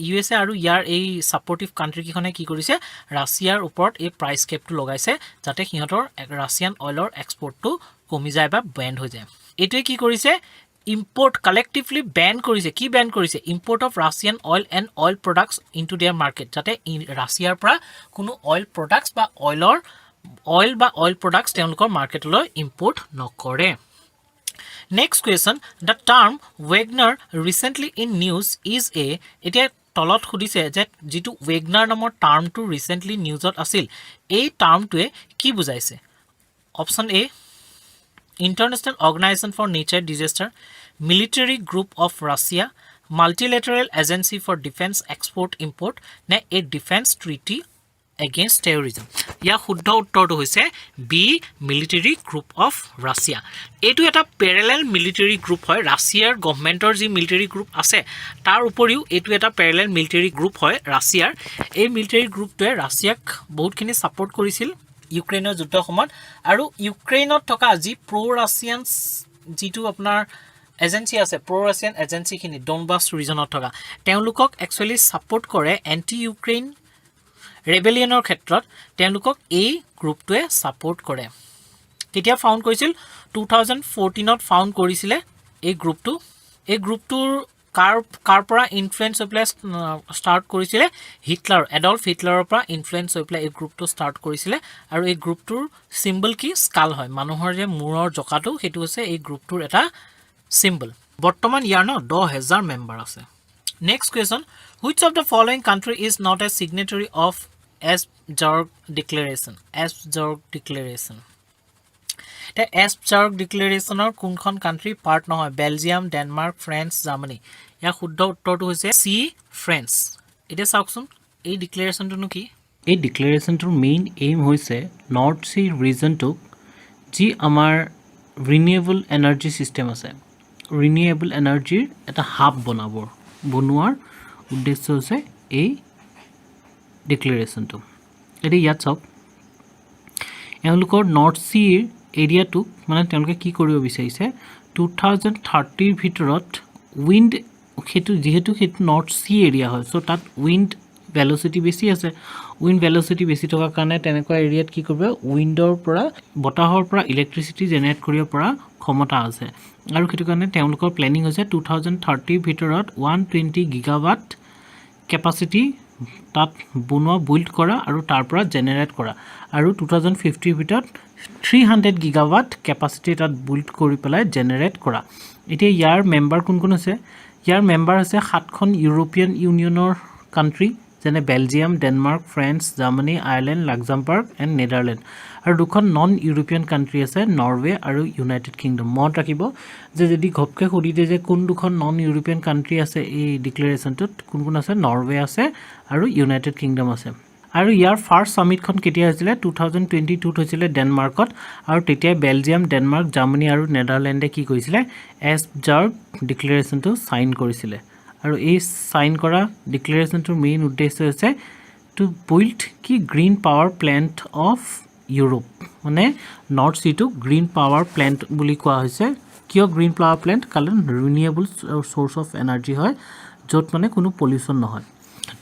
ইউএসএ আৰু ইয়াৰ এই সাপোৰ্টিভ কান্ট্ৰি কিখনে কি কৰিছে ৰাছিয়াৰ ওপৰত এই প্ৰাইস কেপটো লগাইছে যাতে সিহঁতৰ ৰাছিয়ান অইলৰ এক্সপোৰ্টটো কমি যায় বা বেন্ড হৈ যায় এটোৱে কি কৰিছে import collectively ban কৰিছে কি ban কৰিছে import of Russian oil and oil products into their market যাতে ৰাছিয়াৰ পৰা কোনো oil products বা oil products তেওঁলোকৰ মাৰ্কেটলৈ import নকৰে next question the term Wagner recently in news is a এতিয়া তলত খুদিছে যে যেটো Wagner নামৰ টাৰ্মটো ৰিসেন্টলি নিউজত আছিল এই টাৰ্মটোৱে কি বুজাইছে option A International Organization for Nature Disaster, Military Group of Russia, Multilateral Agency for Defense Export Import, ne a Defense Treaty Against Terrorism. Ya শুদ্ধ উত্তৰটো হৈছে B Military Group of Russia. এইটো এটা parallel military group হয় ৰাছিয়াৰ গভৰ্নমেন্টৰ যি military group আছে তাৰ উপৰিও এইটো এটা parallel military group হয় ৰাছিয়াৰ এই military groupটোৱে ৰাছিয়াক বহুতখিনি সাপোৰ্ট কৰিছিল ইউক্ৰেইনৰ যুদ্ধৰ সময়ত আৰু ইউক্ৰেইনত থকা যি প্ৰো ৰাছিয়ান যিটো আপোনাৰ এজেন্সি আছে প্ৰো ৰাছিয়ান এজেন্সি খিনি ডনবাস ৰিজনত থকা তেওঁলোকক একচুয়ালি সাপোৰ্ট কৰে এন্টি ইউক্ৰেইন ৰেবেলিয়নৰ ক্ষেত্ৰত তেওঁলোকক এই গ্ৰুপটোৱে সাপোৰ্ট কৰে কেতিয়া ফাউন্ড কৰিছিল 2014 ত ফাউন্ড কৰিছিলে এই গ্ৰুপটোৰ কাৰ পৰা ইনফ্লুয়েন্স হৈ প্লাস স্টাৰ্ট কৰিছিলে হিটলাৰ এডলফ হিটলাৰৰ পৰা ইনফ্লুয়েন্স হৈ প্লাই এই গ্ৰুপটো স্টাৰ্ট কৰিছিলে আৰু এই গ্ৰুপটোৰ সিম্বল কি স্কাল হয় মানুহৰ যে মূৰৰ জকাটো হেতু হৈছে এই গ্ৰুপটোৰ এটা সিম্বল বৰ্তমান ইয়াৰ ন 10000 মেম্বাৰ আছে next question which of the following country is not a signatory of Esbjerg declaration The Esbjerg Declaration or কোনখন কান্ট্ৰি পাৰ্ট নহয় বেলজিয়াম ডেনমাৰ্ক ফ্ৰান্স জাৰ্মানী ইয়া শুদ্ধ উত্তৰটো হৈছে সি ফ্ৰান্স এটা চাওকচোন এই ডিক্লেৰেশনটো কি এই ডিক্লেৰেশনটোৰ মেইন এইম হৈছে নৰ্থ সি ৰিজনটোক যি আমাৰ ৰিনিউৱেবল এনাৰ্জি সিস্টেম আছে ৰিনিউৱেবল এনাৰ্জিৰ এটা হাব বনোৱাৰ উদ্দেশ্য হৈছে এই ডিক্লেৰেশনটো এটি ইয়াত চাওক এওঁলোকৰ নৰ্থ সিৰ এৰিয়াটো মানে তেওঁলোকে কি কৰিব বিচাৰিছে 2030 ৰ ভিতৰত উইন্ড যেহেতু নৰ্থ সি এৰিয়া হয় সো তাত উইন্ড ভেলোচিটি বেছি আছে উইন্ড ভেলোচিটি বেছি থকা কাৰণে তেনেকুৱা এৰিয়াত কি কৰিব উইন্ডৰ পৰা বতাহৰ পৰা ইলেক্ট্ৰিচিটি জেনাৰেট কৰিব পৰা ক্ষমতা আছে আৰু কিটো কাৰণে তেওঁলোকৰ প্ল্যানিং হৈছে 2030 ৰ ভিতৰত 120 গিগাৱাট কেপাসিটি তাত বনোৱা বিল্ড কৰা আৰু তাৰ পৰা জেনাৰেট কৰা আৰু 2050 ৰ ভিতৰত 300 গিগাৱাট কেপাসিটি তাত বিল্ড কৰি পেলাই জেনাৰেট কৰা এতিয়া ইয়াৰ মেম্বাৰ কোন আছে ইয়াৰ মেম্বাৰ আছে 7খন ইউৰোপিয়ান ইউনিয়নৰ কান্ট্ৰি যেনে Belgium Denmark France Germany Ireland Luxembourg and Netherland আৰু দুখন নন ইউৰোপিয়ান কান্ট্ৰি আছে নৰৱে আৰু ইউনাইটেড কিংডম মনত ৰাখিব যে যদি ঘপকে খুলি দিয়ে যে কোন দুখন নন ইউৰোপিয়ান কান্ট্ৰি আছে এই ডিক্লেৰেশনটোত কোন আছে নৰৱে আছে আৰু ইউনাইটেড কিংডম আছে আৰু ইয়াৰ ফাৰ্স্ট সামিটখন কেতিয়া হৈছিল 2022 ত হৈছিল ডেনমাৰ্কত আৰু তেতিয়া বেলজিয়াম ডেনমাৰ্ক জাৰ্মানী আৰু নেদাৰল্যান্ডে কি কৰিছিল এছবজাৰ্গ ডিক্লেৰেশনটো সাইন কৰিছিল আৰু এই সাইন কৰা ডিক্লেৰেশনটোৰ মেইন উদ্দেশ্য হৈছে টু বিল্ড কি green power plant of Europe মানে North Sea to green power plant বুলি কোৱা হৈছে কিয় গ্ৰীণ পাৱাৰ প্ল্যান্ট কাৰণ ৰিনিউৱেবল সোৰ্স অফ এনাৰ্জি হয় য'ত মানে কোনো পলিউশন নহয়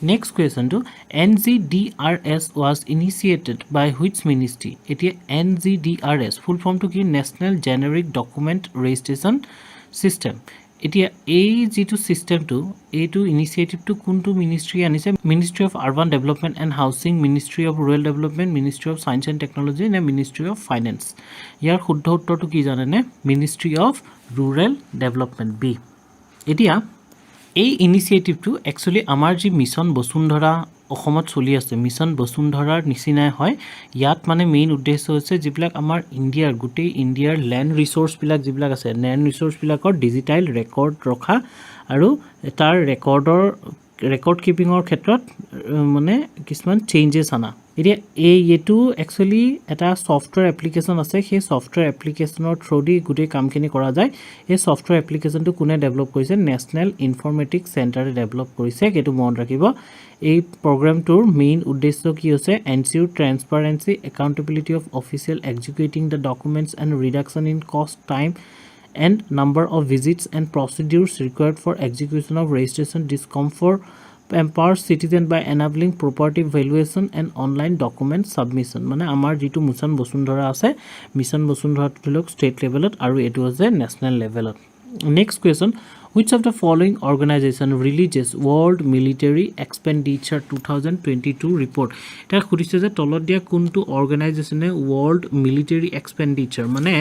Next question to NGDRS was initiated by which ministry? এতিয়া NGDRS full form to কি National Generic Document Registration System. এতিয়া এই যেটো সিস্টেমটো এইটো ইনিশিয়েটিভটো কোনটো মিনিষ্ট্রি আনিছে ministry of urban development and housing ministry of rural development ministry of science and technology নে ministry of finance ইয়াৰ শুদ্ধ উত্তৰটো কি জানেনে ministry of rural development B এতিয়া এই ইনিশিয়েটিভটো একচুয়ালি আমাৰ যি মিছন বসুন্ধৰা অসমত চলি আছে মিছন বসুন্ধৰাৰ নিচিনাই হয় ইয়াত মানে মেইন উদ্দেশ্য হৈছে যিবিলাক আমাৰ ইণ্ডিয়াৰ গোটেই ইণ্ডিয়াৰ ল্যান্ড ৰিসোৰ্স বিলাক যিবিলাক আছে ল্যান্ড ৰিসোৰ্স বিলাকৰ ডিজিটাল ৰেকৰ্ড ৰখা আৰু তাৰ ৰেকৰ্ড কিপিংৰ ক্ষেত্ৰত মানে কিছুমান চেঞ্জেছ আনা এতিয়া এইটো একচুয়ালি এটা সফটওয়্যাৰ এপ্লিকেশন আছে সেই সফটওয়্যাৰ এপ্লিকেশনৰ থ্ৰুদি গোটেই কামখিনি কৰা যায় এই সফটওয়্যাৰ এপ্লিকেশনটো কোনে ডেভেলপ কৰিছে নেশনাল ইনফৰমেটিক্স চেণ্টাৰে ডেভেলপ কৰিছে সেইটো মনত ৰাখিব এই প্ৰগ্ৰামটোৰ মেইন উদ্দেশ্য কি হৈছে ensure transparency accountability of official executing the documents and reduction in cost time and number of visits and procedures required for execution of registration discomfort empowers citizen by enabling property valuation and online document submission মানে আমাৰ যেটো mission বসুন্ধৰা আছে mission বসুন্ধৰা টুলক state লেভেলত আৰু এটো আছে national লেভেলত next question which of the following organization releases world military expenditure 2022 report এটা খুদিছে যে তলত দিয়া কোনটো অৰ্গানাইজেচনে world military expenditure মানে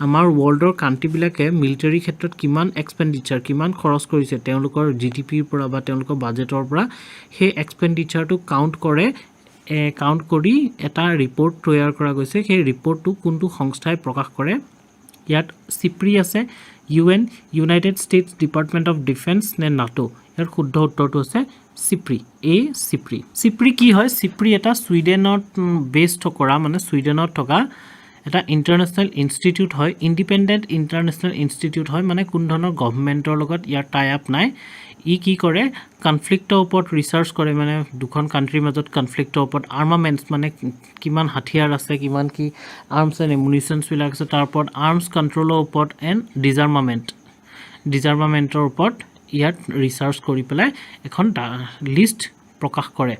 আমাৰ ওয়াৰ্ল্ডৰ কান্ট্ৰি বিলাকে মিলিটাৰী ক্ষেত্ৰত কিমান এক্সপেন্ডিচাৰ কিমান খৰচ কৰিছে তেওঁলোকৰ জিডিপিৰ পৰা বা তেওঁলোকৰ বাজেটৰ পৰা সেই এক্সপেন্ডিচাৰটো কাউন্ট কৰে কাউন্ট কৰি এটা ৰিপৰ্ট তৈয়াৰ কৰা গৈছে সেই ৰিপৰ্টটো কোনটো সংস্থাই প্ৰকাশ কৰে ইয়াত সিপ্ৰি আছে UN United States Department of Defense নে NATO ইয়াৰ শুদ্ধ উত্তৰটো আছে সিপ্ৰি সিপ্ৰি কি হয় সিপ্ৰি এটা সুইডেনত বেসড কৰা মানে সুইডেনত থকা এটা ইন্টাৰনেশনাল ইনষ্টিটিউট হয় ইন্ডিপেন্ডেন্ট ইন্টাৰনেশনাল ইনষ্টিটিউট হয় মানে কোন ধৰণৰ গভৰ্ণমেন্টৰ লগত ইয়াৰ টাই আপ নাই ই কি কৰে কনফ্লিক্টৰ ওপৰত ৰিসাৰ্চ কৰে মানে দুখন কান্ট্ৰিৰ মাজত কনফ্লিক্টৰ ওপৰত আৰ্মামেন্টস মানে কিমান হাতিয়াৰ আছে কিমান কি আৰ্মছ এণ্ড এমুনিশনছ বিলাক আছে তাৰ ওপৰত আৰ্মছ কন্ট্ৰোলৰ ওপৰত এণ্ড ডিজাৰ্মামেন্টৰ ওপৰত ইয়াত ৰিসাৰ্চ কৰি পেলাই এখন লিষ্ট প্ৰকাশ কৰে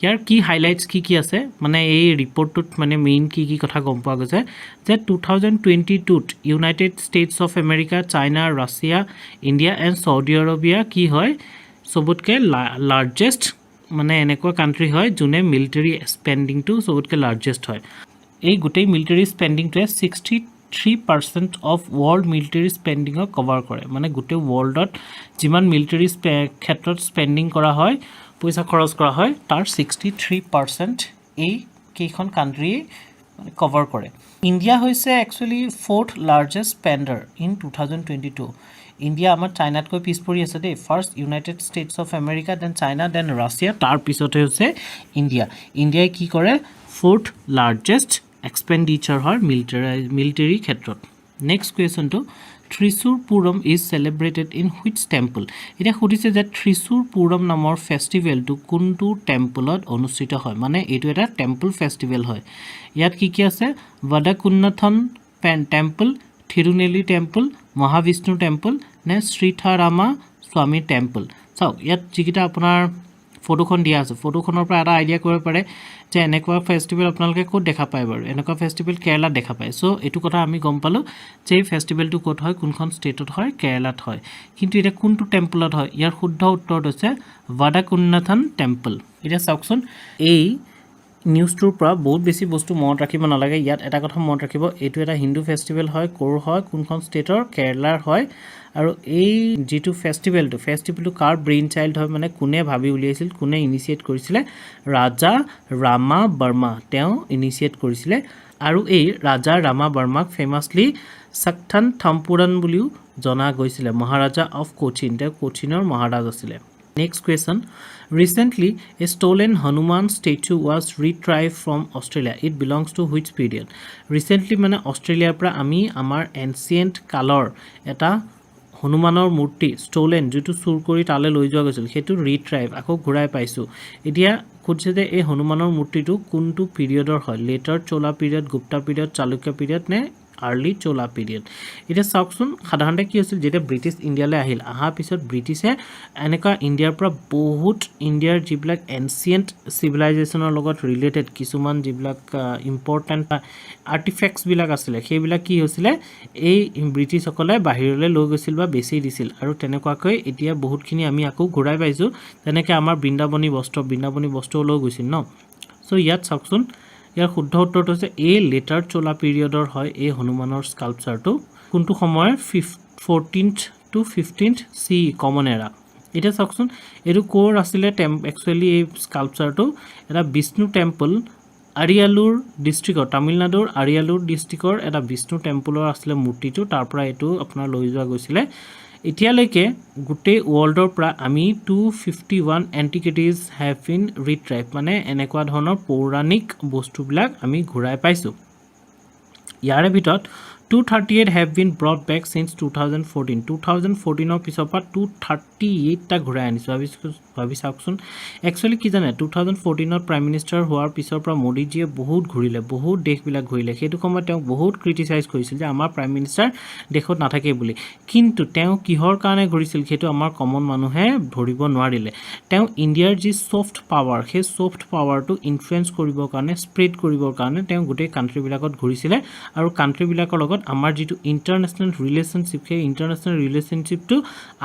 ইয়াৰ কি হাইলাইটস কি আছে মানে এই ৰিপৰ্টটোত মানে মেইন কি কথা গম পোৱা গৈছে যে 2022 ত United States of America China Russia India and Saudi Arabia কি হয় সবতকে লাৰ্জেষ্ট মানে এনেকুৱা কান্ট্ৰি হয় যোনে মিলিটাৰী স্পেন্ডিংটো সবতকে লাৰ্জেষ্ট হয় এই গোটেই মিলিটাৰী স্পেন্ডিংটোৱে 63% অফ ওয়াৰ্ল্ড মিলিটাৰী স্পেন্ডিংক কভাৰ কৰে মানে গোটেই ওয়াৰ্ল্ডত যিমান মিলিটাৰী ক্ষেত্ৰত স্পেন্ডিং কৰা হয় পইচা খৰচ কৰা হয় তাৰ 63% এই কেইখন কান্ট্ৰি কভাৰ কৰে ইণ্ডিয়া হৈছে actually fourth largest spender in 2022 India আমাৰ চাইনাতকৈ পিছ পৰি আছে they first United States of America then China then Russia তাৰ পিছতে হৈছে ইণ্ডিয়াই কি কৰে ফোৰ্থ লাৰ্জেষ্ট expenditure হয় military ক্ষেত্ৰত next question to Thrissur Puram is celebrated in which temple এটা খুদিছে যে Thrissur Puram নামৰ ফেষ্টিভেল টু কোনটো টেম্পলত অনুষ্ঠিত হয় মানে এটো এটা টেম্পল ফেষ্টিভেল হয় ইয়াত কি আছে Vadakunnathan temple Thirunelli temple Mahavishnu temple নে শ্ৰীথাৰামা স্বামী টেম্পল চাও ইয়াত যিকিটা আপোনাৰ ফটোখন দিয়া আছে ফটোখনৰ পৰা এটা আইডিয়া কৰিব পাৰে যে এনেকুৱা ফেষ্টিভেল আপোনালোকে ক'ত দেখা পায় বাৰু এনেকুৱা ফেষ্টিভেল কেৰালাত দেখা পায় সো এটো কথা আমি গম পালো যে এই ফেষ্টিভেলটো ক'ত হয় কোনখন ষ্টেটত হয় কেৰালাত হয় কিন্তু এটা কোনটো টেম্পলত হয় ইয়াৰ শুদ্ধ উত্তৰটো হৈছে Vadakunnathan টেম্পল এটা চাওকচোন এই নিউজটোৰ পৰা বহুত বেছি বস্তু মনত ৰাখিব নালাগে ইয়াত এটা কথা মনত ৰাখিব এটো এটা হিন্দু ফেষ্টিভেল হয় কোৰ হয় কোনখন ষ্টেটৰ কেৰালাৰ হয় আৰু এই যেটো ফেষ্টিভেলটো কাৰ ব্ৰেইন চাইল্ড হয় মানে কোনে ভাবি উলিয়াইছিল কোনে ইনিশিয়েট কৰিছিল ৰাজা ৰামা বৰ্মা তেওঁ ইনিশিয়েট কৰিছিল আৰু এই ৰাজা ৰামা বৰ্মাক ফেমাছলি সাকথান থাম্পুৰান বুলিও জনা গৈছিল মহাৰাজা অফ কোচিন তেওঁ কোচিনৰ মহাৰাজ আছিল Next question. Recently, a stolen Hanuman statue was retrieved from Australia. It belongs to which period? Recently, মানে Australia পৰা আমি আমাৰ ancient কালৰ এটা হনুমানৰ মূৰ্তি stolen যেটো চুৰ কৰি তালে লৈ যোৱা গৈছিল হেতু ৰিট্ৰাইভ আকৌ ঘূৰাই পাইছো এতিয়া খুদিছে যে এই হনুমানৰ মূৰ্তিটো কোনটো পিৰিয়ডৰ হয় later Chola period Gupta period Chalukya period নে আৰ্লি চোলা পিৰিয়ড এটা চাওকচোন সাধাৰণতে কি হৈছিল যেতিয়া ব্ৰিটিছ ইণ্ডিয়ালৈ আহিল অহাৰ পিছত ব্ৰিটিছে এনেকুৱা ইণ্ডিয়াৰ পৰা বহুত ইণ্ডিয়াৰ যিবিলাক এনচিয়েণ্ট চিভিলাইজেশ্যনৰ লগত ৰিলেটেড কিছুমান যিবিলাক ইম্পৰ্টেণ্ট আৰ্টিফেক্টছবিলাক আছিলে সেইবিলাক কি হৈছিলে এই ব্ৰিটিছসকলে বাহিৰলৈ লৈ গৈছিল বা বেছি দিছিল আৰু তেনেকুৱাকৈ এতিয়া বহুতখিনি আমি আকৌ ঘূৰাই পাইছোঁ তেনেকৈ আমাৰ বৃন্দাবনী বস্ত্ৰ লৈ গৈছিল ন চ' ইয়াত চাওকচোন ইয়াৰ শুদ্ধ উত্তৰটো হৈছে এই লেটাৰ চোলা পিৰিয়ডৰ হয় এই হনুমানৰ স্কাল্পচাৰটো কোনটো সময়ৰ 14th to 15th CE common এৰা এটা চাওকচোন এইটো ক'ৰ আছিলে একচুৱেলি এই স্কাল্পচাৰটো এটা বিষ্ণু টেম্পল আৰিয়ালুৰ ডিষ্ট্ৰিক্টৰ তামিলনাডুৰ আৰিয়ালুৰ ডিষ্ট্ৰিক্টৰ এটা বিষ্ণু টেম্পলৰ আছিলে মূৰ্তিটো তাৰ পৰা এইটো আপোনাৰ লৈ যোৱা গৈছিলে এতিয়ালৈকে গোটেই ৱৰ্ল্ডৰ পৰা আমি 251 এণ্টিকিটিজ হেভ বিন ৰিট্ৰাইভ মানে এনেকুৱা ধৰণৰ পৌৰাণিক বস্তুবিলাক আমি ঘূৰাই পাইছোঁ ইয়াৰে ভিতৰত 238 have been brought back since 2014 2014 পিছৰ পৰা 238 টা ঘূৰাই আনিছোঁ ভাবি চাওকচোন একচুৱেলি কি জানে 2014 প্ৰাইম মিনিষ্টাৰ হোৱাৰ পিছৰ পৰা মোদীজীয়ে বহুত ঘূৰিলে বহুত দেশবিলাক ঘূৰিলে সেইটো সময়ত তেওঁ বহুত ক্ৰিটিচাইজ কৰিছিল যে আমাৰ প্ৰাইম মিনিষ্টাৰ দেশত নাথাকে বুলি কিন্তু তেওঁ কিহৰ কাৰণে ঘূৰিছিল সেইটো আমাৰ কমন মানুহে ধৰিব নোৱাৰিলে তেওঁ ইণ্ডিয়াৰ যি ছফ্ট পাৱাৰ সেই ছফ্ট পাৱাৰটো ইনফ্লুৱেঞ্চ কৰিবৰ কাৰণে স্প্ৰেড কৰিবৰ কাৰণে তেওঁ গোটেই কাণ্ট্ৰিবিলাকত ঘূৰিছিলে আৰু কাণ্ট্ৰিবিলাকৰ লগত আমাৰ যেটো ইন্টাৰনেশনাল ৰিলেশনশিপ সেই ইন্টাৰনেশনাল ৰিলেশনশিপটো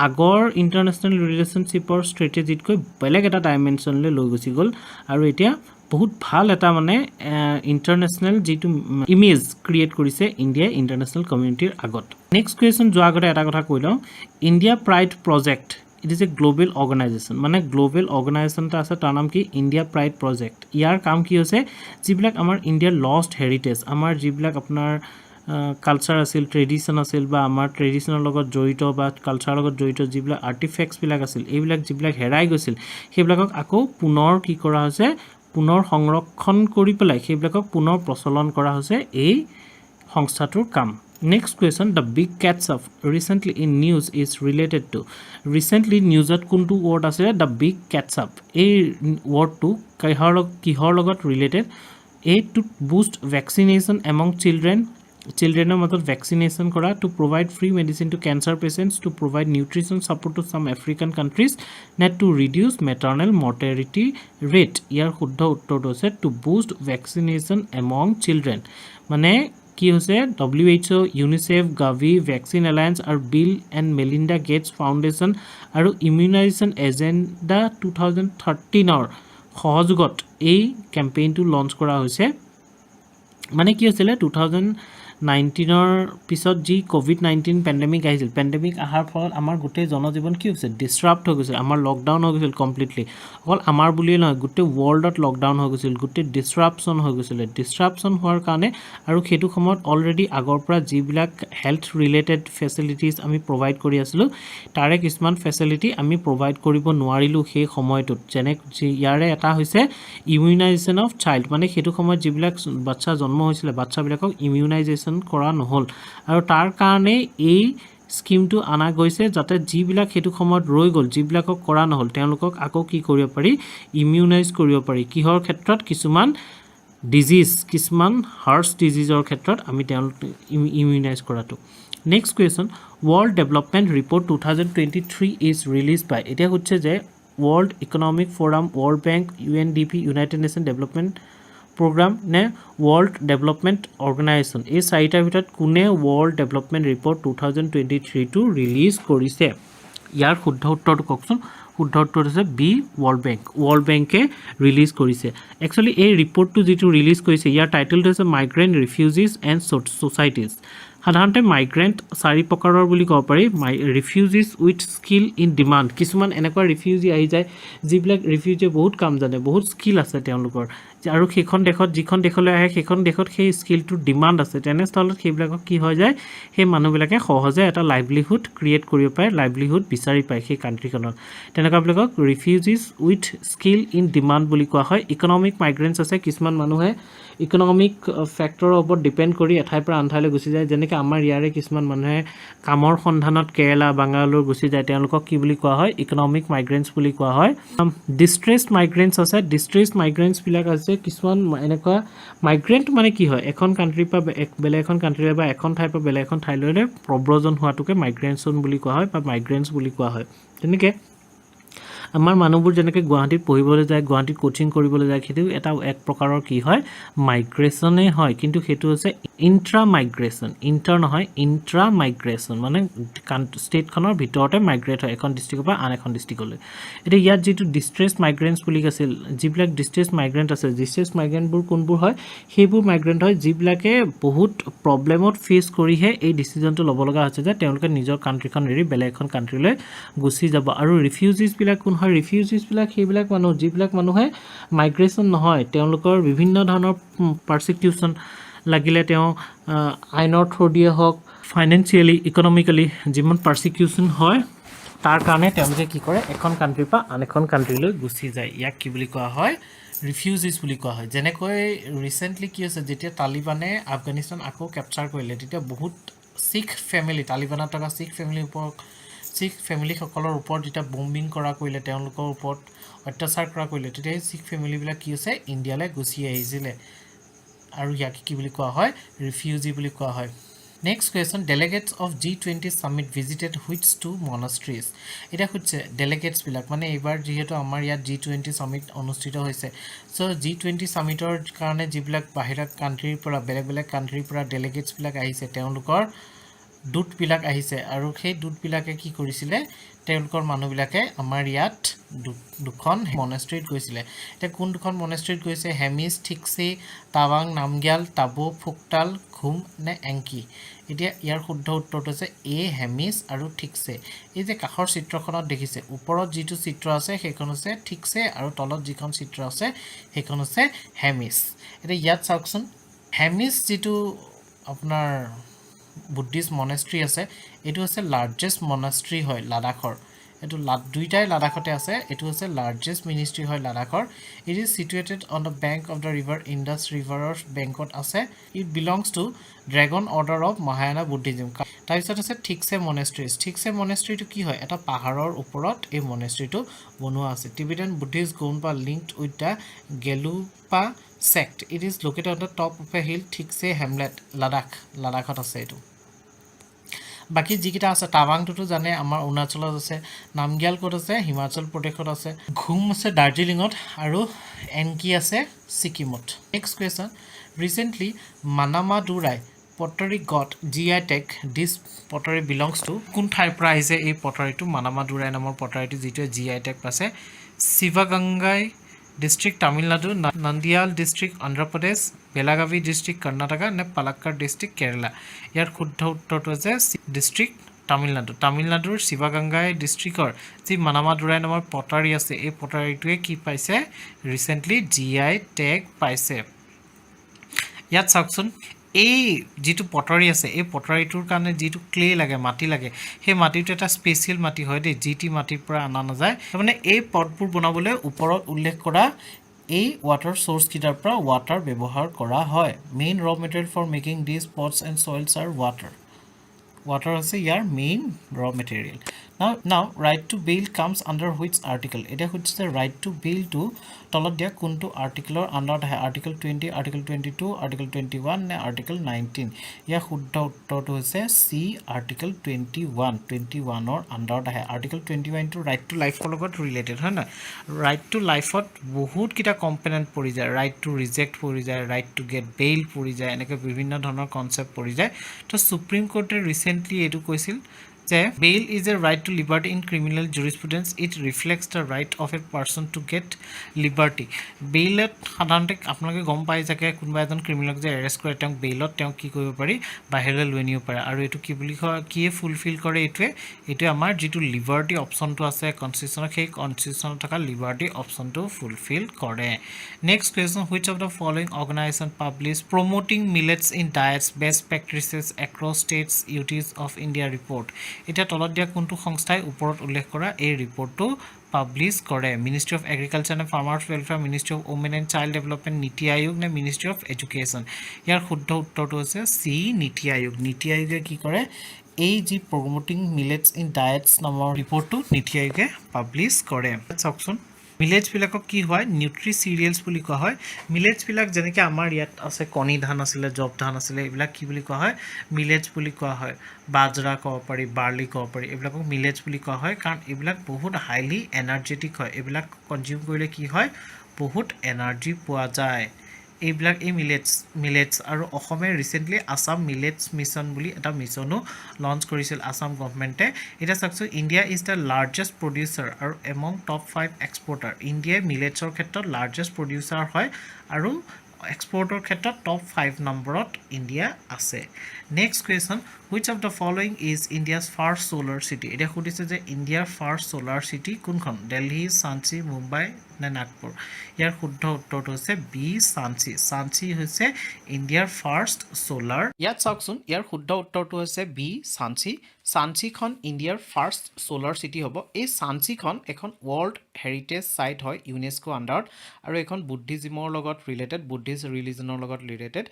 আগৰ ইন্টাৰনেশনাল ৰিলেশনশিপৰ ষ্ট্ৰেটেজিতকৈ বেলেগ এটা ডাইমেনশনলৈ লৈ গুচি গ'ল আৰু এতিয়া বহুত ভাল এটা মানে ইন্টাৰনেশনাল যেটো ইমেজ ক্ৰিয়েট কৰিছে ইণ্ডিয়া ইন্টাৰনেশনাল কমিউনিটিৰ আগত নেক্সট কোৱেশ্চন যোৱা আগতে এটা কথা কৈ লওঁ India pride project it is a global organisation মানে গ্লোবেল অৰ্গানাইজেশ্যন এটা আছে তাৰ নাম কি ইণ্ডিয়া প্ৰাইড প্ৰজেক্ট ইয়াৰ কাম কি হৈছে যিবিলাক আমাৰ ইণ্ডিয়াৰ লষ্ট হেৰিটেজ আমাৰ যিবিলাক আপোনাৰ কালচাৰ আছিল ট্ৰেডিশন আছিল বা আমাৰ ট্ৰেডিশনৰ লগত জড়িত বা কালচাৰৰ লগত জড়িত যিবিলাক আৰ্টিফেক্টছবিলাক আছিল এইবিলাক যিবিলাক হেৰাই গৈছিল সেইবিলাকক আকৌ পুনৰ কি কৰা হৈছে পুনৰ সংৰক্ষণ কৰি পেলাই সেইবিলাকক পুনৰ প্ৰচলন কৰা হৈছে এই সংস্থাটোৰ কাম Next question, the big catch up recently in news is related to recently newsat kuntu word ase the big catch up a word to kihor logot related a to boost vaccination among childrenৰ মাজত vaccination কৰা to provide free medicine to cancer patients to provide nutrition support to some African countries net to reduce maternal mortality rate ইয়াৰ শুদ্ধ উত্তৰটো আছে to boost vaccination among children মানে কি হৈছে WHO UNICEF Gavi Vaccine Alliance আৰু Bill and Melinda Gates Foundation আৰু Immunization Agenda 2013 ৰ সহযোগত এই কেম্পেইনটো লঞ্চ কৰা হৈছে মানে কি হৈছিল 2019 ৰ পিছত যি কোভিড-19 পেন্ডেমিক আহিছিল পেন্ডেমিক আহাৰ ফলত আমাৰ গোটেই জনজীৱন কি হৈছে ডিসৰাপ্ট হৈ গৈছে আমাৰ লকডাউন হৈ গৈছিল কমপ্লিটলি অকল আমাৰ বুলিয়ে নহয় গোটেই ৱৰ্ল্ডত লকডাউন হৈ গৈছিল গোটেই ডিসৰাপচন হৈ গৈছিল ডিসৰাপচন হোৱাৰ কাৰণে আৰু সেইটো সময়ত অলৰেডি আগৰ পৰা যিবিলাক হেলথ ৰিলেটেড ফেচিলিটিজ আমি প্ৰভাইড কৰি আছিলো তাৰে কিছুমান ফেচিলিটি আমি প্ৰভাইড কৰিব নোৱাৰিলো সেই সময়টোত যেনে ইয়াৰে এটা হৈছে ইমিউনাইজেশ্যন অফ চাইল্ড মানে সেইটো সময়ত যিবিলাক বাচ্চা জন্ম হৈছিল বাচ্চাবিলাকক ইমিউনাইজেশ্যন কৰা নহল আৰু তাৰ কাৰণে এই স্কিমটো আনা গৈছে যাতে যিবিলাক হেতু সময়ত ৰৈ গল যিবিলাকক কৰা নহল তেওঁলোকক আকৌ কি কৰিব পাৰি ইমিউনাইজ কৰিব পাৰি কিহৰ ক্ষেত্ৰত কিছুমান ডিজিজ কিছুমান হাৰ্টছ ডিজিজৰ ক্ষেত্ৰত আমি তেওঁলোক ইমিউনাইজ কৰাটো next question world development report 2023 is release by এটা হচ্ছে যে world economic forum world bank UNDP United Nation development program ne world development organization এই চাৰিটাৰ ভিতৰত কোনে world development report 2023 টো ৰিলিজ কৰিছে ইয়াৰ শুদ্ধ উত্তৰটো কওকচোন শুদ্ধ উত্তৰ হৈছে বি world bank ৰিলিজ কৰিছে একচুয়ালি এই ৰিপৰ্টটো যেটো ৰিলিজ কৰিছে ইয়াৰ টাইটেলটো হৈছে migrant refugees and societies সাধাৰণতে মাইগ্ৰেন্ট চাৰি প্ৰকাৰৰ বুলি ক'ব পাৰি ৰিফিউজিজ উইথ স্কিল ইন ডিমান্ড কিছুমান এনেকুৱা ৰিফিউজি আহি যায় যিবিলাক ৰিফিউজি বহুত কাম জানে বহুত স্কিল আছে তেওঁলোকৰ আৰু সেইখন দেশত যিখন দেশলৈ আহে সেইখন দেশত সেই স্কিলটোৰ ডিমান্ড আছে তেনেস্থলত সেইবিলাকক কি হৈ যায় সেই মানুহবিলাকে সহজে এটা লাইভলিহুড ক্ৰিয়েট কৰিব পাৰে লাইভলিহুড বিচাৰি পায় সেই কান্ট্ৰিখনত তেনেকুৱাবিলাকক ৰিফিউজিজ উইথ স্কিল ইন ডিমান্ড বুলি কোৱা হয় ইকনমিক মাইগ্ৰেন্টছ আছে কিছুমান মানুহে ইকনমিক ফ্যাক্টৰৰ ওপৰত ডিপেন্ড কৰি এঠাইৰ পৰা আন ঠাইলৈ গুচি যায় যেনেকৈ যেনেকৈ আমাৰ ইয়াৰে কিছুমান মানুহে কামৰ সন্ধানত কেৰেলা বাংগালোৰ গুচি যায় তেওঁলোকক কি বুলি কোৱা হয় ইকনমিক মাইগ্ৰেণ্টছ বুলি কোৱা হয় ডিষ্ট্ৰেছড মাইগ্ৰেণ্টছ আছে ডিষ্ট্ৰেছড মাইগ্ৰেণ্টছবিলাক আছে কিছুমান এনেকুৱা মাইগ্ৰেণ্ট মানে কি হয় এখন কাণ্ট্ৰিৰ পৰা বেলেগ এখন কাণ্ট্ৰিলৈ বা এখন ঠাইৰ পৰা বেলেগ এখন ঠাইলৈ প্ৰব্ৰজন হোৱাটোকে মাইগ্ৰেশ্যন বুলি কোৱা হয় বা মাইগ্ৰেণ্টছ বুলি কোৱা হয় তেনেকৈ আমাৰ মানুহবোৰ যেনেকৈ গুৱাহাটীত পঢ়িবলৈ যায় গুৱাহাটীত কোচিং কৰিবলৈ যায় সেইটো এটা এক প্ৰকাৰৰ কি হয় মাইগ্ৰেশ্যনেই হয় কিন্তু সেইটো হৈছে ইণ্ট্ৰা মাইগ্ৰেশ্যন ইণ্টাৰ নহয় ইণ্ট্ৰা মাইগ্ৰেশ্যন মানে ষ্টেটখনৰ ভিতৰতে মাইগ্ৰেট হয় এখন ডিষ্ট্ৰিক্টৰ পৰা আন এখন ডিষ্ট্ৰিক্টলৈ এতিয়া ইয়াত যিটো ডিষ্ট্ৰেছ মাইগ্ৰেণ্টছ বুলি আছিল যিবিলাক ডিষ্ট্ৰেছ মাইগ্ৰেণ্ট আছে ডিষ্ট্ৰেছ মাইগ্ৰেণ্টবোৰ কোনবোৰ হয় সেইবোৰ মাইগ্ৰেণ্ট হয় যিবিলাকে বহুত প্ৰব্লেমত ফেচ কৰিহে এই ডিচিজনটো ল'ব লগা হৈছে যে তেওঁলোকে নিজৰ কাণ্ট্ৰিখন এৰি বেলেগ এখন কাণ্ট্ৰিলৈ গুচি যাব আৰু ৰিফিউজিছবিলাক কোন হয় ৰিফিউজিছবিলাক সেইবিলাক মানুহ যিবিলাক মানুহে মাইগ্ৰেশ্যন নহয় তেওঁলোকৰ বিভিন্ন ধৰণৰ পাৰ্চিকিউশ্যন লাগিলে তেওঁ আইনৰ থ্ৰু দিয়ে হওক ফাইনেন্সিয়েলি ইকনমিকেলি যিমান পাৰ্চিকিউশ্যন হয় তাৰ কাৰণে তেওঁলোকে কি কৰে এখন কাণ্ট্ৰিৰ পৰা আন এখন কাণ্ট্ৰিলৈ গুচি যায় ইয়াক কি বুলি কোৱা হয় ৰিফিউজিছ বুলি কোৱা হয় যেনেকৈ ৰিচেণ্টলি কি হৈছে যেতিয়া তালিবানে আফগানিস্তান আকৌ কেপচাৰ কৰিলে তেতিয়া বহুত শিখ ফেমিলি তালিবানত থকা শিখ ফেমিলিসকলৰ ওপৰত যেতিয়া বম্বিং কৰা কৰিলে তেওঁলোকৰ ওপৰত অত্যাচাৰ কৰা কৰিলে তেতিয়া শিখ ফেমিলিবিলাক কি হৈছে ইণ্ডিয়ালৈ গুচি আহিছিলে আৰু ইয়াক কি বুলি কোৱা হয় ৰিফিউজি বুলি কোৱা হয় next question delegates of G20 summit visited which two monasteries এতিয়া সুধিছে ডেলিগেটছবিলাক মানে এইবাৰ যিহেতু আমাৰ ইয়াত G20 সামিট অনুষ্ঠিত হৈছে চ' G20 সামিটৰ কাৰণে যিবিলাক বাহিৰা কাণ্ট্ৰিৰ পৰা বেলেগ কাণ্ট্ৰিৰ পৰা ডেলিগেটছবিলাক আহিছে তেওঁলোকৰ দূতবিলাক আহিছে আৰু সেই দূতবিলাকে কি কৰিছিলে তেওঁলোকৰ মানুহবিলাকে আমাৰ ইয়াত দুখন মনেষ্ট্ৰীত গৈছিলে এতিয়া কোন দুখন মনেষ্ট্ৰীত গৈছে হেমিছ ঠিকছে টাৱাং নামগ্যাল টাবো ফুকতাল ঘুম নে এংকি এতিয়া ইয়াৰ শুদ্ধ উত্তৰটো হৈছে এ হেমিছ আৰু ঠিকছে এই যে কাষৰ চিত্ৰখনত দেখিছে ওপৰত যিটো চিত্ৰ আছে সেইখন হৈছে ঠিকছে আৰু তলত যিখন চিত্ৰ আছে সেইখন হৈছে হেমিছ এতিয়া ইয়াত চাওকচোন হেমিছ যিটো আপোনাৰ বুদ্ধিষ্ট মনেষ্ট্ৰী আছে এইটো হৈছে লাৰ্জেষ্ট মনেষ্ট্ৰী হয় লাডাখৰ এইটো দুইটাই লাডাখতে আছে এইটো হৈছে লাৰ্জেষ্ট মিনিষ্ট্ৰী হয় লাডাখৰ it is situated on the bank of the river Indus ৰিভাৰৰ বেংকত আছে it belongs to dragon order of Mahayana Buddhism তাৰপিছত আছে ঠিকছে মনেষ্ট্ৰীটো কি হয় এটা পাহাৰৰ ওপৰত এই মনেষ্ট্ৰীটো বনোৱা আছে Tibetan Buddhist gompa linked with the Gelugpa sect it is located on the top of a hill ঠিকছে হেমলেট লাডাখত আছে এইটো বাকি যিকিটা আছে টাৱাংটো জানে আমাৰ অৰুণাচলত আছে নামগ্যাল ক'ত আছে হিমাচল প্ৰদেশত আছে ঘুম আছে দাৰ্জিলিঙত আৰু এনকি আছে ছিকিমত next question recently Manamadurai pottery got GI tag this pottery belongs to কোন ঠাইৰ পৰা আহিছে এই potteryটো মানামাডুৰাই নামৰ potteryটো যিটো GI tag পাছে শিৱগংগাই district Tamil Nadu Nandial district Andhra Pradesh Belagavi district Karnataka নে পালাক্কাড ডিষ্ট্ৰিক্ট কেৰেলা ইয়াৰ শুদ্ধ উত্তৰটো হৈছে ডিষ্ট্ৰিক্ট তামিলনাডুৰ শিৱগংগাই ডিষ্ট্ৰিক্টৰ যি মানামাডুৰাই নামৰ পটাৰী আছে এই পটাৰীটোৱে কি পাইছে ৰিচেণ্টলি GI টেগ পাইছে ইয়াত চাওকচোন এই যিটো পটাৰী আছে এই পটাৰীটোৰ কাৰণে যিটো ক্লে লাগে মাটি লাগে সেই মাটিটো এটা স্পেচিয়েল মাটি হয় দেই যিটি মাটিৰ পৰা আনা নাযায় মানে এই পটবোৰ বনাবলৈ ওপৰত উল্লেখ কৰা এই ৱাটাৰ সোৰ্স কিটাৰ পৰা ৱাটাৰ ব্যৱহাৰ কৰা হয় main raw material for making this pots and soils are water আছে ইয়াৰ main raw material now right to bail comes under which article এতিয়া সুধিছে ৰাইট টু বেইলটো তলত দিয়া কোনটো আৰ্টিকলৰ আণ্ডাৰত আহে আৰ্টিকল 20 আৰ্টিকল 22 আৰ্টিকল 21 নে আৰ্টিকল 19 ইয়াৰ শুদ্ধ উত্তৰটো হৈছে চি আৰ্টিকল 21ৰ আণ্ডাৰত আহে আৰ্টিকল 21টো ৰাইট টু লাইফৰ লগত ৰিলেটেড হয় নহয় ৰাইট টু লাইফত বহুত কিটা কম্পনেণ্ট পৰি যায় ৰাইট টু ৰিজেক্ট পৰি যায় ৰাইট টু গেট বেইল পৰি যায় এনেকৈ বিভিন্ন ধৰণৰ কনচেপ্ট পৰি যায় তো সুপ্ৰিম কোৰ্টে ৰিচেণ্টলি এইটো কৈছিল যে bail is a right to liberty in criminal jurisprudence it reflects the right of a person to get liberty বেইলত সাধাৰণতে আপোনালোকে গম পাই যাকে কোনোবা এজন ক্ৰিমিনেলক যে এৰেষ্ট কৰে তেওঁক বেইলত তেওঁ কি কৰিব পাৰি বাহিৰলৈ লৈ নিব পাৰে আৰু এটো কি বুলি কয় কি ফুলফিল কৰে এটোৱে আমাৰ যেটো লিবাৰ্টি অপচনটো আছে কনস্টিটিউচনত সেই কনস্টিটিউচনত থকা লিবাৰ্টি অপচনটো ফুলফিল কৰে next question which of the following organization publish promoting millets in diets best practices across states UTs of India report এটা তলত দিয়া কোনটো সংস্থাই ওপৰত উল্লেখ কৰা এই ৰিপৰ্টটো পাব্লিছ কৰে ministry of agriculture and farmers welfare ministry of women and child development নীতি আয়োগ নে মিনিষ্ট্ৰি অফ এডুকেশ্যন ইয়াৰ শুদ্ধ উত্তৰটো হৈছে চি নীতি আয়োগ নীতি আয়োগে কি কৰে এই যি প্ৰমোটিং মিলেটছ ইন ডায়েটছ নামৰ ৰিপৰ্টটো নীতি আয়োগে পাব্লিছ কৰে চাওকচোন মিলেটছবিলাকক কি হয় নিউট্ৰি চিৰিয়েলছ বুলি কোৱা হয় মিলেটছবিলাক যেনেকৈ আমাৰ ইয়াত আছে কণী ধান আছিলে জব ধান আছিলে এইবিলাক কি বুলি কোৱা হয় মিলেটছ বুলি কোৱা হয় বাজৰা ক'ব পাৰি বাৰ্লি ক'ব পাৰি এইবিলাকক মিলেটছ বুলি কোৱা হয় কাৰণ এইবিলাক বহুত হাইলি এনাৰ্জেটিক হয় এইবিলাক কনজিউম কৰিলে কি হয় বহুত এনাৰ্জি পোৱা যায় এইবিলাক এই মিলেটছ আৰু অসমে ৰিচেণ্টলি আছাম মিলেটছ মিছন বুলি এটা মিছনো লঞ্চ কৰিছিল আছাম গভৰ্ণমেণ্টে এতিয়া চাওকচোন India is the largest producer আৰু এমং টপ 5 এক্সপৰ্টাৰ ইণ্ডিয়াই মিলেটছৰ ক্ষেত্ৰত লাৰ্জেষ্ট প্ৰডিউচাৰ হয় আৰু এক্সপৰ্টৰ ক্ষেত্ৰত টপ 5 নম্বৰত ইণ্ডিয়া আছে next question which of the following is India's first solar city এতিয়া সুধিছে যে ইণ্ডিয়াৰ ফাৰ্ষ্ট ছ'লাৰ চিটি কোনখন দিল্লী সাঞ্চি মুম্বাই নে নাগপুৰ ইয়াৰ শুদ্ধ উত্তৰটো হৈছে বি সাঞ্চি সাঞ্চি হৈছে ইণ্ডিয়াৰ ফাৰ্ষ্ট ছ'লাৰ ইয়াত চাওকচোন ইয়াৰ শুদ্ধ উত্তৰটো হৈছে বি সাঞ্চি সাঞ্চিখন ইণ্ডিয়াৰ ফাৰ্ষ্ট ছ'লাৰ চিটি হ'ব এই সাঞ্চিখন এখন ৱৰ্ল্ড হেৰিটেজ চাইট হয় ইউনেস্কো আণ্ডাৰত আৰু এখন বুদ্ধিজিমৰ লগত ৰিলেটেড বুদ্ধিষ্ট ৰিলিজনৰ লগত ৰিলেটেড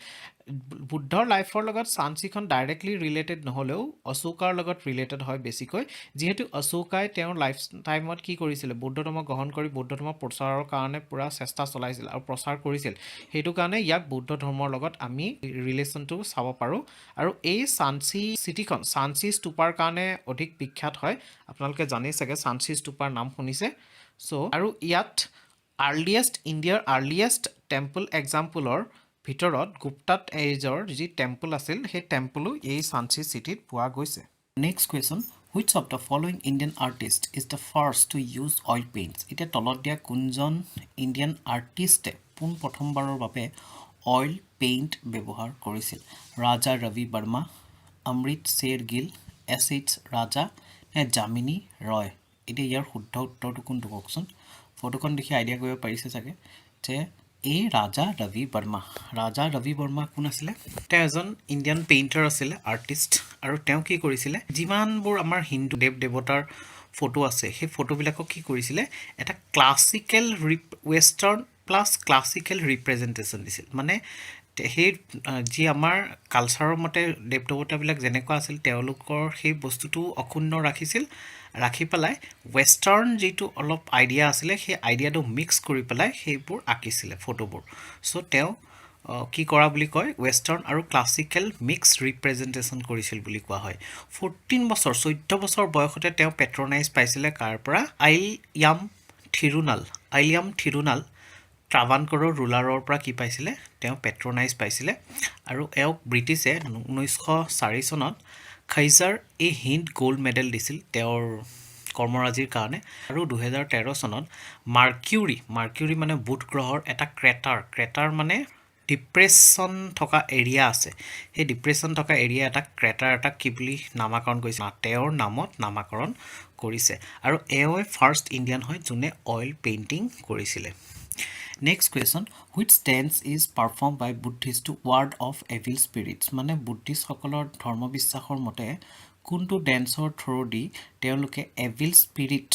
বুদ্ধৰ লাইফৰ লগত সাঞ্চিখন ডাইৰেক্টলি ৰিলেটেড নহ'লেও অশোকাৰ লগত ৰিলেটেড হয় বেছিকৈ যিহেতু অশোকাই তেওঁৰ লাইফ টাইমত কি কৰিছিলে বৌদ্ধ ধৰ্ম গ্ৰহণ কৰি বৌদ্ধ ধৰ্ম প্ৰচাৰৰ কাৰণে পূৰা চেষ্টা চলাইছিল আৰু প্ৰচাৰ কৰিছিল সেইটো কাৰণে ইয়াক বৌদ্ধ ধৰ্মৰ লগত আমি ৰিলেশ্যনটো চাব পাৰোঁ আৰু এই সাঞ্চি চিটিখন সাঞ্চি স্তূপাৰ কাৰণে অধিক বিখ্যাত হয় আপোনালোকে জানেই চাগে সাঞ্চি স্তূপাৰ নাম শুনিছে চ' আৰু ইয়াত ইণ্ডিয়াৰ আৰ্লিয়েষ্ট টেম্পল এক্সাম্পলৰ ভিতৰত গুপ্তাত এজৰ যি টেম্পল আছিল সেই টেম্পলো এই সাঞ্চি চিটিত পোৱা গৈছে next question which of the following Indian artist is the first to use oil Paints এতিয়া তলত দিয়া কোনজন ইণ্ডিয়ান আৰ্টিষ্টে পোনপ্ৰথমবাৰৰ বাবে অইল পেইণ্ট ব্যৱহাৰ কৰিছিল ৰাজা ৰবি বৰ্মা অমৃত শ্বেৰ গিল এছ.এইচ. ৰাজা নে যামিনী ৰয় এতিয়া ইয়াৰ শুদ্ধ উত্তৰটো কোনটো কওকচোন ফটোখন দেখি আইডিয়া কৰিব পাৰিছে চাগে যে এই ৰাজা ৰবি বৰ্মা কোন আছিলে তেওঁ এজন ইণ্ডিয়ান পেইণ্টাৰ আছিলে আৰ্টিষ্ট আৰু তেওঁ কি কৰিছিলে যিমানবোৰ আমাৰ হিন্দু দেৱ দেৱতাৰ ফটো আছে সেই ফটোবিলাকক কি কৰিছিলে এটা classical western plus classical representation দিছিল মানে সেই যি আমাৰ কালচাৰৰ মতে দেৱ দেৱতাবিলাক যেনেকুৱা আছিল তেওঁলোকৰ সেই বস্তুটো অক্ষুণ্ণ ৰাখি পেলাই ৱেষ্টাৰ্ণ যিটো অলপ আইডিয়া আছিলে সেই আইডিয়াটো মিক্স কৰি পেলাই সেইবোৰ আঁকিছিলে ফটোবোৰ চ' তেওঁ কি কৰা বুলি কয় ৱেষ্টাৰ্ণ আৰু ক্লাছিকেল মিক্স ৰিপ্ৰেজেণ্টেশ্যন কৰিছিল বুলি কোৱা হয় 14 বছৰ বয়সতে তেওঁ পেট্ৰনাইজ পাইছিলে কাৰ পৰা আইলিয়াম থিৰুনাল ট্ৰাভানকৰৰ ৰুলাৰৰ পৰা কি পাইছিলে তেওঁ পেট্ৰনাইজ পাইছিলে আৰু এওঁক ব্ৰিটিছে 1904 চনত খাইজাৰ হিন্দ গোল্ড মেডেল দিছিল তেওঁৰ কৰ্মৰাজিৰ কাৰণে আৰু 2013 চনত মাৰ্কিউৰি মানে বুধ গ্ৰহৰ এটা ক্ৰেটাৰ মানে ডিপ্ৰেশ্যন থকা এৰিয়া আছে সেই ডিপ্ৰেশ্যন থকা এৰিয়া এটা ক্ৰেটাৰ এটা কি বুলি নামাকৰণ কৰিছে তেওঁৰ নামত নামাকৰণ কৰিছে আৰু এওঁই ফাৰ্ষ্ট ইণ্ডিয়ান হয় যোনে অইল পেইণ্টিং কৰিছিলে next question which dance is perform by Buddhist to ward off evil spirits মানে বুদ্ধিষ্টসকলৰ ধৰ্মবিশ্বাসৰ মতে কোনটো ডেন্সৰ থ্ৰু দি তেওঁলোকে এভিল স্পিৰিট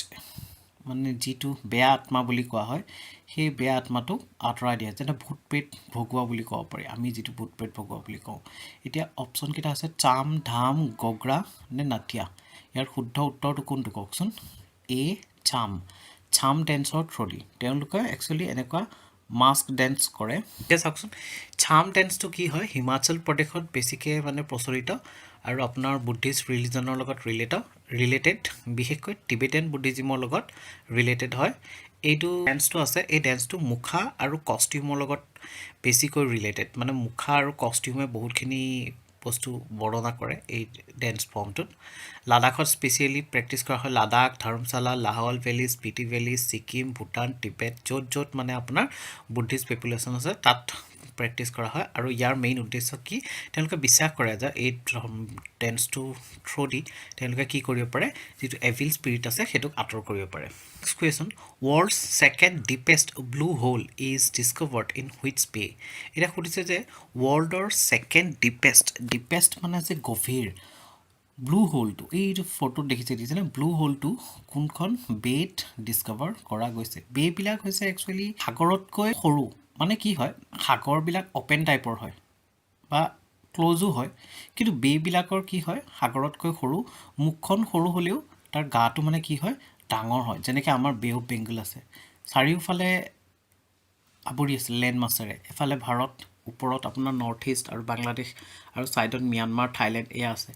মানে যিটো বেয়া আত্মা বুলি কোৱা হয় সেই বেয়া আত্মাটোক আঁতৰাই দিয়ে যেনে ভূত প্ৰেত ভগোৱা বুলি ক'ব পাৰি আমি যিটো ভূত প্ৰেত ভগোৱা বুলি কওঁ এতিয়া অপশ্যনকেইটা আছে চাম ধাম গগৰা নে নাটিয়া ইয়াৰ শুদ্ধ উত্তৰটো কোনটো কওকচোন এ চাম ডেন্সৰ থ্ৰু দি তেওঁলোকে একচুৱেলি এনেকুৱা মাস্ক ডেন্স কৰে এতিয়া চাওকচোন চাম ডেন্সটো কি হয় হিমাচল প্ৰদেশত বেছিকৈ মানে প্ৰচলিত আৰু আপোনাৰ বুদ্ধিষ্ট ৰিলিজনৰ লগত ৰিলেটেড বিশেষকৈ টিবেটান বুদ্ধিজিমৰ লগত ৰিলেটেড হয় এইটো ডেন্সটো আছে এই ডেন্সটো মুখা আৰু কষ্টিউমৰ লগত বেছিকৈ ৰিলেটেড মানে মুখা আৰু কষ্টিউমে বহুতখিনি বস্তু বৰ্ণনা কৰে এই ডেন্স ফৰ্মটোত লাডাখত স্পেচিয়েলি প্ৰেক্টিছ কৰা হয় Ladakh dharamshala Lahaul valley Spiti valley Sikkim Bhutan Tibet য'ত মানে আপোনাৰ বুদ্ধিষ্ট পপুলেশ্যন আছে তাত প্ৰেক্টিছ কৰা হয় আৰু ইয়াৰ মেইন উদ্দেশ্য কি তেওঁলোকে বিশ্বাস কৰে যে এই ডেন্সটো থ্ৰু দি তেওঁলোকে কি কৰিব পাৰে যিটো এভিল স্পিৰিট আছে সেইটোক আঁতৰ কৰিব পাৰে next question world's second deepest blue hole is discovered in which bay এতিয়া সুধিছে যে ৱৰ্ল্ডৰ ছেকেণ্ড ডিপেষ্ট মানে যে গভীৰ ব্লু হোলটো এইটো ফটোত দেখিছেনে ব্লু হোলটো কোনখন বেত ডিস্কভাৰ কৰা গৈছে বেবিলাক হৈছে একচুৱেলি সাগৰতকৈ সৰু মানে কি হয় সাগৰবিলাক অপেন টাইপৰ হয় বা ক্লোজো হয় কিন্তু বেবিলাকৰ কি হয় সাগৰতকৈ সৰু মুখখন সৰু হ'লেও তাৰ গাটো মানে কি হয় ডাঙৰ হয় যেনেকৈ আমাৰ বে অফ বেংগল আছে চাৰিওফালে আৱৰি আছে লেণ্ড মাছেৰে এফালে ভাৰত ওপৰত আপোনাৰ নৰ্থ ইষ্ট আৰু বাংলাদেশ আৰু ছাইডত ম্যানমাৰ থাইলেণ্ড এয়া আছে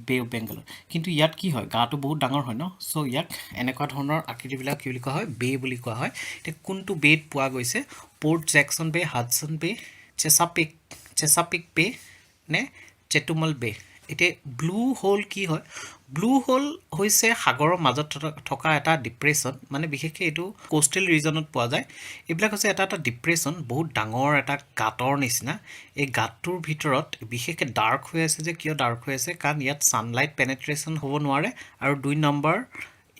বে অফ বেংগলত কিন্তু ইয়াত কি হয় গাটো বহুত ডাঙৰ হয় ন চ' ইয়াক এনেকুৱা ধৰণৰ আকৃতিবিলাক কি বুলি কোৱা হয় বে বুলি কোৱা হয় এতিয়া কোনটো বেত পোৱা গৈছে পৰ্ট জেকচন বে হাডছন বে চেছাপিক বে নে চেটুমল বে এতিয়া ব্লু হোল কি হয় ব্লু হোল হৈছে সাগৰৰ মাজত থকা এটা ডিপ্ৰেশ্যন মানে বিশেষকৈ এইটো কোষ্টেল ৰিজনত পোৱা যায় এইবিলাক হৈছে এটা ডিপ্ৰেশ্যন বহুত ডাঙৰ এটা গাঁতৰ নিচিনা এই গাঁতটোৰ ভিতৰত বিশেষকৈ ডাৰ্ক হৈ আছে যে কিয় ডাৰ্ক হৈ আছে কাৰণ ইয়াত ছানলাইট পেনেট্ৰেশ্যন হ'ব নোৱাৰে আৰু 2 নম্বৰ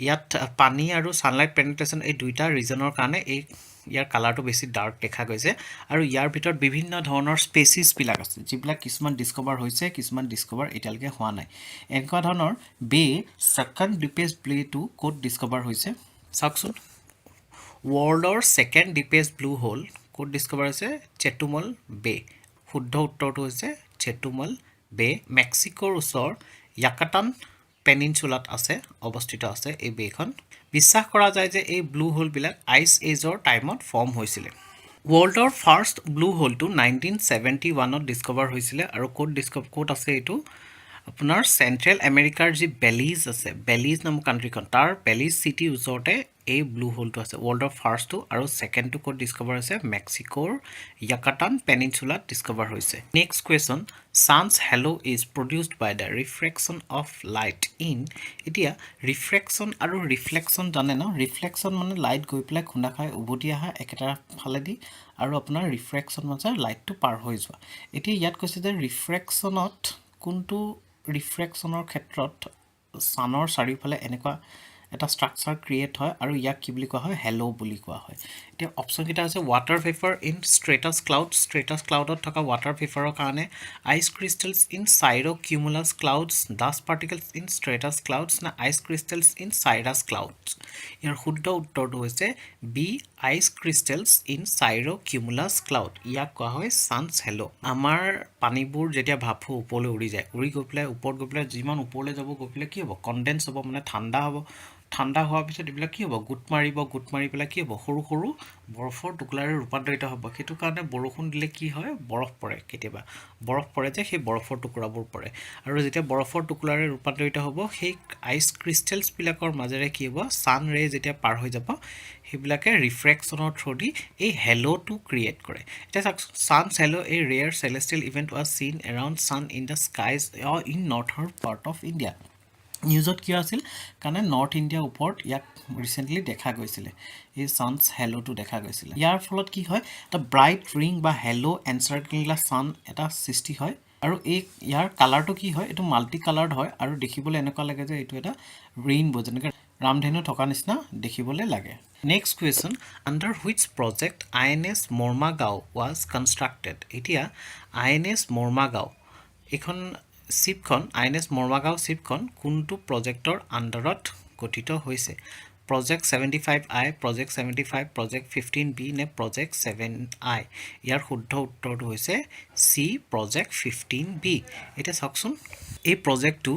ইয়াত পানী আৰু ছানলাইট পেনেট্ৰেশ্যন এই দুইটা ৰিজনৰ কাৰণে এই ইয়াৰ কালাৰটো বেছি ডাৰ্ক দেখা গৈছে আৰু ইয়াৰ ভিতৰত বিভিন্ন ধৰণৰ স্পেচিছবিলাক আছে যিবিলাক কিছুমান ডিস্কভাৰ হৈছে কিছুমান ডিস্কভাৰ এতিয়ালৈকে হোৱা নাই এনেকুৱা ধৰণৰ বে ছেকেণ্ড ডিপেষ্ট ব্লেটো ক'ত ডিস্কভাৰ হৈছে চাওকচোন ৱৰ্ল্ডৰ ছেকেণ্ড ডিপেষ্ট ব্লু হোল ক'ত ডিস্কভাৰ হৈছে চেটুমল বে শুদ্ধ উত্তৰটো হৈছে চেটুমল বে মেক্সিকোৰ ওচৰ য়াকাটান পেনিনচুলাত আছে অৱস্থিত আছে এই বেখন বিশ্বাস কৰা যায় যে এই ব্লু হোলবিলাক আইচ এজৰ টাইমত ফৰ্ম হৈছিলে ৱৰ্ল্ডৰ ফাৰ্ষ্ট ব্লু হোলটো 1971ত ডিস্কভাৰ হৈছিলে আৰু ক'ত আছে এইটো আপোনাৰ চেণ্ট্ৰেল আমেৰিকাৰ যি বেলিজ আছে বেলিজ নামৰ কাণ্ট্ৰিখন তাৰ বেলিজ চিটিৰ ওচৰতে এই ব্লু হোলটো আছে ৱৰ্ল্ডৰ ফাৰ্ষ্টটো আৰু ছেকেণ্ডটো ক'ত ডিস্কভাৰ হৈছে মেক্সিকোৰ য়াকাটান পেনিনচুলাত ডিস্কভাৰ হৈছে next question sun's halo is produced by the refraction of light in এতিয়া ৰিফ্ৰেকশ্যন আৰু ৰিফ্লেকশ্যন জানে ন ৰিফ্লেকশ্যন মানে লাইট গৈ পেলাই খুন্দা খাই উভতি অহা একেটা ফালেদি আৰু আপোনাৰ ৰিফ্ৰেকশ্যন মানে লাইটটো পাৰ হৈ যোৱা এতিয়া ইয়াত কৈছে যে ৰিফ্ৰেকশ্যনত কোনটো ৰিফ্ৰেকশ্যনৰ ক্ষেত্ৰত ছানৰ চাৰিওফালে এনেকুৱা এটা ষ্ট্ৰাকচাৰ ক্ৰিয়েট হয় আৰু ইয়াক কি বুলি কোৱা হয় হেলো বুলি কোৱা হয় এতিয়া অপশ্যনকেইটা আছে ৱাটাৰ ভেপাৰ ইন ষ্ট্ৰেটাছ ক্লাউডত থকা ৱাটাৰ ভেপাৰৰ কাৰণে ice crystals in cirrocumulus clouds dust particles in stratus clouds নে ice crystals in cirrus clouds ইয়াৰ শুদ্ধ উত্তৰটো হৈছে B ice crystals in cirrocumulus cloud ইয়াক কোৱা হয় ছানছ হেলো আমাৰ পানীবোৰ যেতিয়া ভাপো ওপৰলৈ উৰি যায় উৰি গৈ পেলাই ওপৰত গৈ পেলাই যিমান ওপৰলৈ যাব গৈ পেলাই কি হ'ব কনডেন্স হ'ব মানে ঠাণ্ডা হ'ব ঠাণ্ডা হোৱাৰ পিছত এইবিলাক কি হ'ব গোট মাৰি পেলাই কি হ'ব সৰু সৰু বৰফৰ টুকুৰাৰে ৰূপান্তৰিত হ'ব সেইটো কাৰণে বৰষুণ দিলে কি হয় বৰফ পৰে কেতিয়াবা বৰফ পৰে যে সেই বৰফৰ টুকুৰাবোৰ পৰে আৰু যেতিয়া বৰফৰ টুকুৰাৰে ৰূপান্তৰিত হ'ব সেই আইচ ক্ৰিষ্টেলছবিলাকৰ মাজেৰে কি হ'ব ছান ৰে যেতিয়া পাৰ হৈ যাব সেইবিলাকে ৰিফ্ৰেকশ্যনৰ থ্ৰুদি এই হেলোটো ক্ৰিয়েট কৰে এতিয়া চাওক ছানছ হেলো এই rare celestial event was seen around sun in the skies in নৰ্থৰ পাৰ্ট অফ ইণ্ডিয়া নিউজত কিয় আছিল কাৰণে নৰ্থ ইণ্ডিয়াৰ ওপৰত ইয়াক ৰিচেণ্টলি দেখা গৈছিলে এই ছানছ হেলোটো দেখা গৈছিলে ইয়াৰ ফলত কি হয় এটা ব্ৰাইট ৰিং বা হেলো এনচাৰ্কেল ছান এটা সৃষ্টি হয় আৰু ইয়াৰ কালাৰটো কি হয় এইটো মাল্টি কালাৰ্ড হয় আৰু দেখিবলৈ এনেকুৱা লাগে যে এইটো এটা ৰেইনবো যেনেকৈ ৰামধেনু থকা নিচিনা দেখিবলৈ লাগে next question under which project INS Mormugao was constructed এতিয়া INS মৰ্মাগাঁও এইখন শিপখন INS মৰ্মাগাঁও শিপখন কোনটো প্ৰজেক্টৰ আণ্ডাৰত গঠিত হৈছে project 75I project 75 project 15B নে প্ৰজেক্ট 7I ইয়াৰ শুদ্ধ উত্তৰটো হৈছে চি প্ৰজেক্ট 15B এতিয়া চাওকচোন এই প্ৰজেক্টটো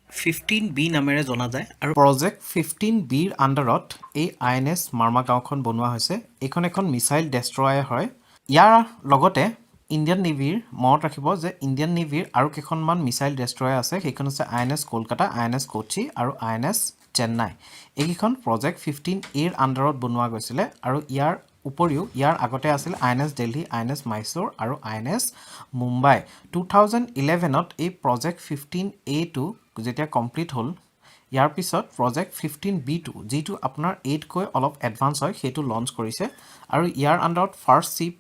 15B নামেৰে জনা যায় আৰু প্ৰজেক্ট 15Bৰ আণ্ডাৰত এই INS মৰ্মাগাঁওখন বনোৱা হৈছে এইখন এখন মিছাইল ডেষ্ট্ৰয়াৰ হয় ইয়াৰ লগতে ইণ্ডিয়ান নেভিৰ মনত ৰাখিব যে ইণ্ডিয়ান নেভিৰ আৰু কেইখনমান মিছাইল ডেষ্ট্ৰয়াৰ আছে সেইখন হৈছে INS কলকাতা INS কোচি আৰু INS চেন্নাই এইকেইখন প্ৰজেক্ট 15Aৰ আণ্ডাৰত বনোৱা গৈছিলে আৰু ইয়াৰ উপৰিও ইয়াৰ আগতে আছিল INS দিল্লী INS মাইচুৰ আৰু INS মুম্বাই 2011ত এই প্ৰজেক্ট 15A টো যেতিয়া কমপ্লিট হ'ল ইয়াৰ পিছত প্ৰজেক্ট 15B2 যিটো আপোনাৰ 8কৈ অলপ এডভান্স হয় সেইটো লঞ্চ কৰিছে আৰু ইয়াৰ আণ্ডাৰত ফাৰ্ষ্ট শিপ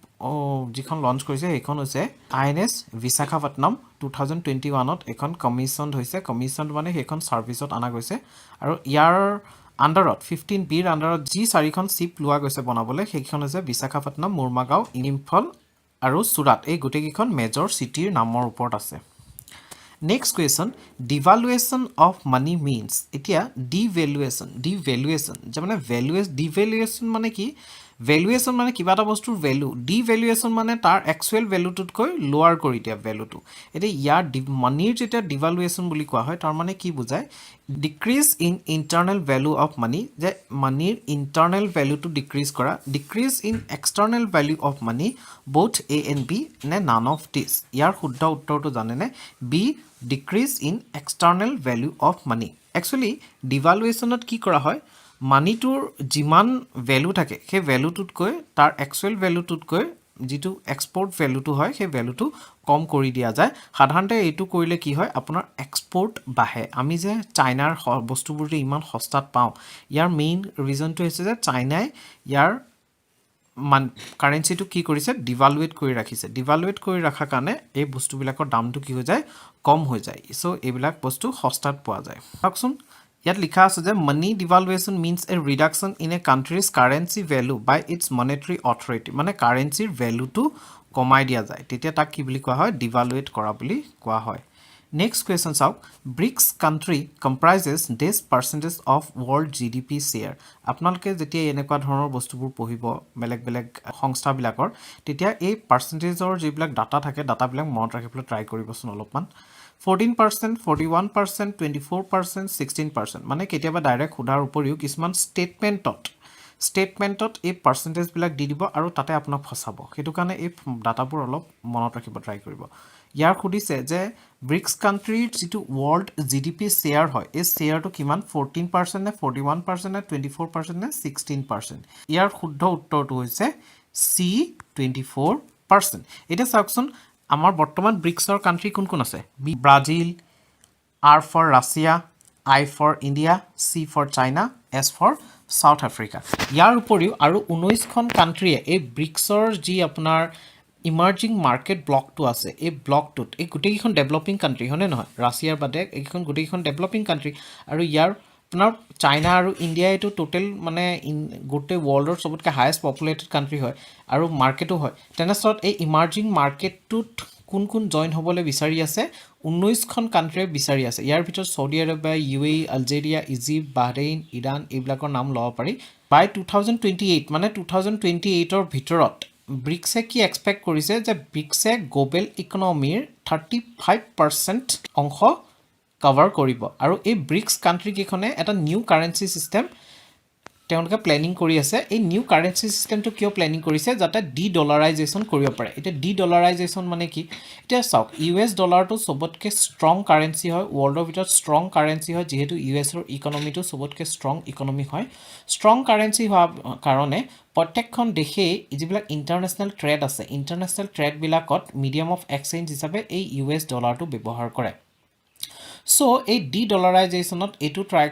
যিখন লঞ্চ কৰিছে সেইখন হৈছে INS বিশাখাপট্টনম 2021ত এখন কমিশ্যনড হৈছে কমিশ্যন মানে সেইখন ছাৰ্ভিচত অনা গৈছে আৰু ইয়াৰ আণ্ডাৰত 15Bৰ আণ্ডাৰত যি চাৰিখন শিপ লোৱা গৈছে বনাবলৈ সেইখন হৈছে বিশাখাপট্টনম মুৰ্মাগাঁও ইম্ফল আৰু চুৰাট এই গোটেইকেইখন মেজৰ চিটিৰ নামৰ ওপৰত আছে Next question, devaluation of money means. এতিয়া devaluation যে মানে devaluation মানে কি? Valuation মানে কিবা এটা বস্তুৰ ভ্যালু, devaluation মানে তাৰ actual ভ্যালুটোতকৈ লোৱাৰ কৰি দিয়া ভ্যালুটো। এতিয়া ইয়াৰ মানিৰ যেতিয়া devaluation বুলি কোৱা হয় তাৰ মানে কি বুজায়? Decrease in internal value of money, যে মানিৰ internal ভ্যালুটো decrease কৰা, decrease in external value of money, both A and B নে none of this? ইয়াৰ শুদ্ধ উত্তৰটো জানেনে? B, decrease in external value of money. Actually devaluationত কি কৰা হয়? মানিটোৰ যিমান ভ্যালু থাকে সেই ভ্যালুটোতকৈ তাৰ actual ভ্যালুটোতকৈ যিটো এক্সপোৰ্ট ভ্যালুটো হয় সেই ভ্যালুটো কম কৰি দিয়া যায়। সাধাৰণতে এইটো কৰিলে কি হয়? আপোনাৰ এক্সপোৰ্ট বাঢ়ে। আমি যে চাইনাৰ বস্তুবোৰ যে ইমান সস্তাত পাওঁ, ইয়াৰ মেইন ৰিজনটো হৈছে যে চাইনাই ইয়াৰ কাৰেন্সিটো কি কৰিছে? ডিভালুৱেট কৰি ৰাখিছে। ডিভালুৱেট কৰি ৰাখাৰ কাৰণে এই বস্তুবিলাকৰ দামটো কি হৈ যায়? কম হৈ যায়। সো এইবিলাক বস্তু সস্তাত পোৱা যায়। চাওকচোন ইয়াত লিখা আছে যে money devaluation means a reduction in a country's currency value by its monetary authority, মানে কাৰেন্সিৰ ভেলুটো কমাই দিয়া যায়, তেতিয়া তাক কি বুলি কোৱা হয়? ডিভালুৱেট কৰা বুলি কোৱা হয়। নেক্সট কুৱেশ্যন চাওক, BRICS country comprises this percentage of world GDP share. আপোনালোকে যেতিয়া এনেকুৱা ধৰণৰ বস্তুবোৰ পঢ়িব বেলেগ বেলেগ সংস্থাবিলাকৰ, তেতিয়া এই পাৰ্চেণ্টেজৰ যিবিলাক ডাটা থাকে ডাটাবিলাক মনত ৰাখিবলৈ ট্ৰাই কৰিবচোন অলপমান। 14%, 41%, 24%, 16%, মানে কেতিয়াবা ডাইৰেক্ট সোধাৰ উপৰিও কিছুমান ষ্টেটমেণ্টত এই পাৰ্চেণ্টেজবিলাক দি দিব আৰু তাতে আপোনাক ফচাব। সেইটো কাৰণে এই ডাটাবোৰ অলপ মনত ৰাখিব ট্ৰাই কৰিব। ইয়াৰ সুধিছে যে ব্ৰিক্স কাণ্ট্ৰিৰ যিটো ৱৰ্ল্ড GDP শ্বেয়াৰ হয়, এই শ্বেয়াৰটো কিমান? 14% নে 41% নে 24% নে 16%? ইয়াৰ শুদ্ধ উত্তৰটো হৈছে C, 24%। এতিয়া চাওকচোন আমাৰ বৰ্তমান ব্ৰিক্সৰ কাণ্ট্ৰি কোন কোন আছে? Brazil, R for Russia, I for India, C for China, S for South Africa. ইয়াৰ উপৰিও আৰু 19খন কাণ্ট্ৰিয়ে এই ব্ৰিক্সৰ যি আপোনাৰ ইমাৰ্জিং মাৰ্কেট ব্লকটো আছে, এই ব্লকটোত এই গোটেইকেইখন ডেভেলপিং কাণ্ট্ৰি হয়নে নহয়? ৰাছিয়াৰ বাদে এইকেইখন গোটেইকেইখন ডেভেলপিং কাণ্ট্ৰি, আৰু ইয়াৰ আপোনাৰ চাইনা আৰু ইণ্ডিয়া এইটো টোটেল মানে গোটেই ৱৰ্ল্ডৰ চবতকৈ হায়েষ্ট পপুলেটেড কাণ্ট্ৰি হয় আৰু মাৰ্কেটো হয়। তেনেস্থলত এই ইমাৰ্জিং মাৰ্কেটটোত কোন কোন জইন হ'বলৈ বিচাৰি আছে? 19খন কাণ্ট্ৰিয়ে বিচাৰি আছে। ইয়াৰ ভিতৰত Saudi Arabia, UAE, Algeria, Egypt, Bahrain, Iran এইবিলাকৰ নাম ল'ব পাৰি। বাই 2028 মানে 2028ৰ ভিতৰত ব্ৰিক্সে কি এক্সপেক্ট কৰিছে? যে ব্ৰিক্সে গ্ল'বেল ইকনমিৰ 35% অংশ কভাৰ কৰিব, আৰু এই ব্ৰিক্স কাণ্ট্ৰিকেইখনে এটা নিউ কাৰেন্সি ছিষ্টেম তেওঁলোকে প্লেনিং কৰি আছে। এই নিউ কাৰেন্সি ছিষ্টেমটো কিয় প্লেনিং কৰিছে? যাতে ডলাৰাইজেশ্যন কৰিব পাৰে। এতিয়া ডলাৰাইজেশ্যন মানে কি? এতিয়া চাওক, US ডলাৰটো চবতকৈ ষ্ট্ৰং কাৰেন্সি হয়, ৱৰ্ল্ডৰ ভিতৰত ষ্ট্ৰং কাৰেন্সি হয়, যিহেতু USৰ ইকনমিটো চবতকৈ ষ্ট্ৰং ইকনমি হয়। ষ্ট্ৰং কাৰেন্সি হোৱাৰ কাৰণে প্ৰত্যেকখন দেশেই যিবিলাক ইণ্টাৰনেশ্যনেল ট্ৰেড আছে, ইণ্টাৰনেশ্যনেল ট্ৰেডবিলাকত মিডিয়াম অফ এক্সচেঞ্জ হিচাপে এই US ডলাৰটো ব্যৱহাৰ কৰে। সো এই ডলাৰাইজেশ্যনত এইটো ট্ৰাই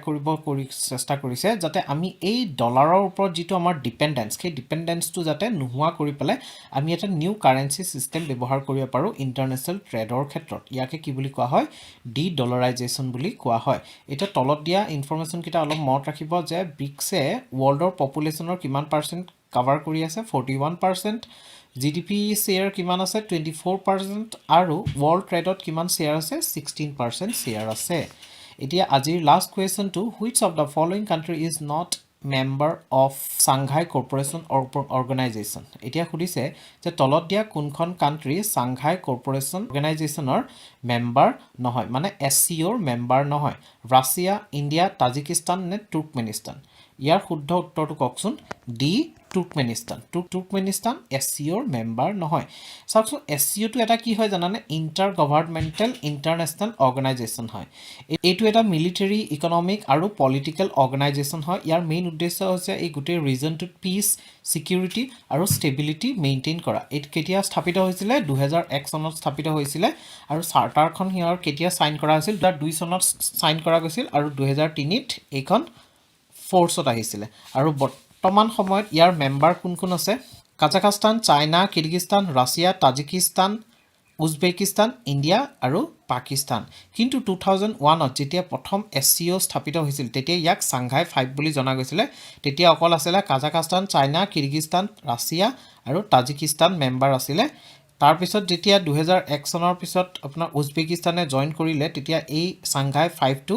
চেষ্টা কৰিছে যাতে আমি এই ডলাৰৰ ওপৰত যিটো আমাৰ ডিপেণ্ডেঞ্চ, সেই ডিপেণ্ডেঞ্চটো যাতে নোহোৱা কৰি পেলাই আমি এটা নিউ কাৰেন্সি ছিষ্টেম ব্যৱহাৰ কৰিব পাৰোঁ ইণ্টাৰনেশ্যনেল ট্ৰেডৰ ক্ষেত্ৰত। ইয়াকে কি বুলি কোৱা হয়? ডলাৰাইজেশ্যন বুলি কোৱা হয়। এতিয়া তলত দিয়া ইনফৰমেশ্যনকেইটা অলপ মনত ৰাখিব যে ব্ৰিক্সে ৱৰ্ল্ডৰ পপুলেশ্যনৰ কিমান পাৰ্চেণ্ট কভাৰ কৰি আছে? 41%। GDP শ্বেয়াৰ কিমান আছে? 24%, আৰু ৱৰ্ল্ড ট্ৰেডত কিমান শ্বেয়াৰ আছে? 16% শ্বেয়াৰ আছে। এতিয়া আজিৰ লাষ্ট কুৱেশ্যনটো, which of the following country is not member of Shanghai corporation organisation? এতিয়া সুধিছে যে তলত দিয়া কোনখন কাণ্ট্ৰি চাংঘাই কৰ্পৰেশ্যন অৰ্গেনাইজেশ্যনৰ মেম্বাৰ নহয়, মানে SCOৰ মেম্বাৰ নহয়? ৰাছিয়া, ইণ্ডিয়া, তাজিকিস্তান নে তুৰ্কমেনিস্তান? ইয়াৰ শুদ্ধ উত্তৰটো কওকচোন। D, Turkmenistan. তুৰ্কমেনিস্তান SCOৰ মেম্বাৰ নহয়। চাওকচোন, SCOটো এটা কি হয় জানানে? ইণ্টাৰ গভাৰ্ণমেণ্টেল ইণ্টাৰনেশ্যনেল অৰ্গেনাইজেশ্যন হয়। এইটো এটা মিলিটেৰী, ইকনমিক আৰু পলিটিকেল অৰ্গেনাইজেশ্যন হয়। ইয়াৰ মেইন উদ্দেশ্য হৈছে এই গোটেই ৰিজনটোত পিচ, ছিকিউৰিটি আৰু ষ্টেবিলিটি মেইনটেইন কৰা। এইটো কেতিয়া স্থাপিত হৈছিলে? 2001 চনত স্থাপিত হৈছিলে, আৰু চাৰ্টাৰখন সিহঁৰ কেতিয়া ছাইন কৰা হৈছিল? 2002 চনত ছাইন কৰা গৈছিল, আৰু 2003ত এইখন ফ'ৰ্চত আহিছিলে। আৰু বৰ্তমান সময়ত ইয়াৰ মেম্বাৰ কোন কোন আছে? Kazakhstan, China, Kyrgyzstan, Russia, Tajikistan, Uzbekistan, India আৰু পাকিস্তান। কিন্তু 2001ত যেতিয়া প্ৰথম SCO স্থাপিত হৈছিল তেতিয়া ইয়াক চাংঘাই 5 বুলি জনা গৈছিলে। তেতিয়া অকল আছিলে কাজাখাস্তান, চাইনা, কিৰ্গিস্তান, ৰাছিয়া আৰু তাজিকিস্তান মেম্বাৰ আছিলে। তাৰপিছত যেতিয়া 2001 চনৰ পিছত আপোনাৰ উজবেকিস্তানে জইন কৰিলে তেতিয়া এই সাংঘাই 5টো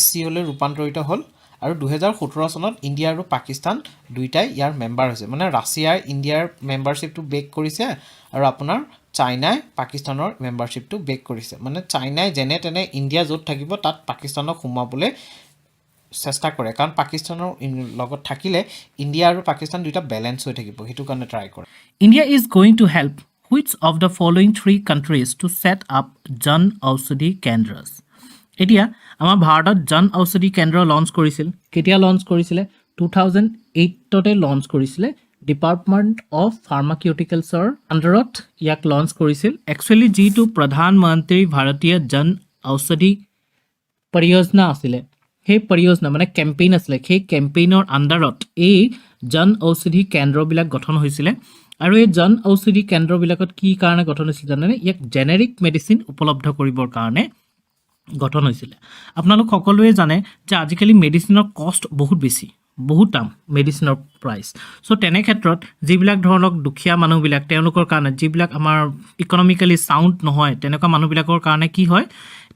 SCOলৈ ৰূপান্তৰিত হ'ল আৰু 2017 চনত ইণ্ডিয়া আৰু পাকিস্তান দুইটাই ইয়াৰ মেম্বাৰ হৈছে মানে ৰাছিয়াৰ ইণ্ডিয়াৰ মেম্বাৰশ্বিপটো বেক কৰিছে আৰু আপোনাৰ চাইনাই পাকিস্তানৰ মেম্বাৰশ্বিপটো বেক কৰিছে মানে চাইনাই যেনে তেনে ইণ্ডিয়া য'ত থাকিব তাত পাকিস্তানক সোমাবলৈ চেষ্টা কৰে কাৰণ পাকিস্তানৰ লগত থাকিলে ইণ্ডিয়া আৰু পাকিস্তান দুইটা বেলেন্স হৈ থাকিব সেইটো কাৰণে ট্ৰাই কৰে India is going to help which of the following 3 countries to set up Jan Aushadhi Kendras? এতিয়া আমাৰ ভাৰতত জন ঔষধি কেন্দ্ৰ লঞ্চ কৰিছিল কেতিয়া লঞ্চ কৰিছিলে 2008 লঞ্চ কৰিছিলে ডিপাৰ্টমেণ্ট অফ ফাৰ্মাকিউটিকেলছৰ আণ্ডাৰত ইয়াক লঞ্চ কৰিছিল একচুৱেলি যিটো প্ৰধানমন্ত্ৰী ভাৰতীয় জন ঔষধি পৰিযোজনা আছিলে সেই পৰিযোজনা মানে কেম্পেইন আছিলে সেই কেম্পেইনৰ আণ্ডাৰত এই জন ঔষধি কেন্দ্ৰবিলাক গঠন হৈছিলে আৰু এই জন ঔষধি কেন্দ্ৰবিলাকত কি কাৰণে গঠন হৈছিল জানেনে ইয়াক জেনেৰিক মেডিচিন উপলব্ধ কৰিবৰ কাৰণে গঠন হৈছিল আপোনালোক সকলোৱে জানে যে আজিকালি মেডিচিনৰ কষ্ট বহুত বেছি বহুত দাম মেডিচিনৰ প্ৰাইস সো তেনে ক্ষেত্ৰত যিবিলাক ধৰণৰ দুখীয়া মানুহবিলাক তেওঁলোকৰ কাৰণে যিবিলাক আমাৰ ইকনমিক্যালি সাউন্ড নহয় তেনেকুৱা মানুহবিলাকৰ কাৰণে কি হয়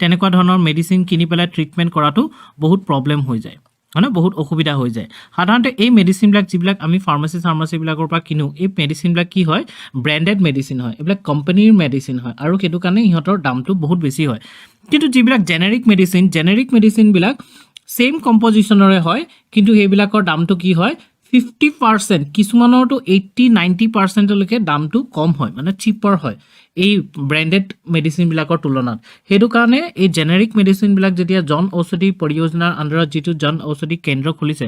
তেনেকুৱা ধৰণৰ মেডিচিন কিনি পেলাই ট্ৰিটমেন্ট কৰাটো বহুত প্ৰবলেম হৈ যায় মানে বহুত অসুবিধা হৈ যায় সাধাৰণতে এই মেডিচিনবিলাক যিবিলাক আমি ফাৰ্মাসীবিলাকৰ পৰা কিনো এই মেডিচিনবিলাক কি হয় ব্ৰ্যান্ডেড মেডিচিন হয় এইবিলাক কোম্পানীৰ মেডিচিন হয় আৰু সেইটো কাৰণে ইহঁতৰ দামটো বহুত বেছি হয় কিন্তু যিবিলাক জেনেৰিক মেডিচিনবিলাক সেম কম্পোজিশনৰে হয় কিন্তু সেইবিলাকৰ দামটো কি হয় 50% কিছুমানৰটো 80-90% লৈকে দামটো কম হয় মানে চিপাৰ হয় এই ব্ৰ্যান্ডেড মেডিচিনবিলাকৰ তুলনাত হেতু কাৰণে এই জেনেৰিক মেডিচিনবিলাক যেতিয়া জন ঔষধি পৰিযোজনাৰ আণ্ডাৰত যিটো জন ঔষধি কেন্দ্ৰ খুলিছে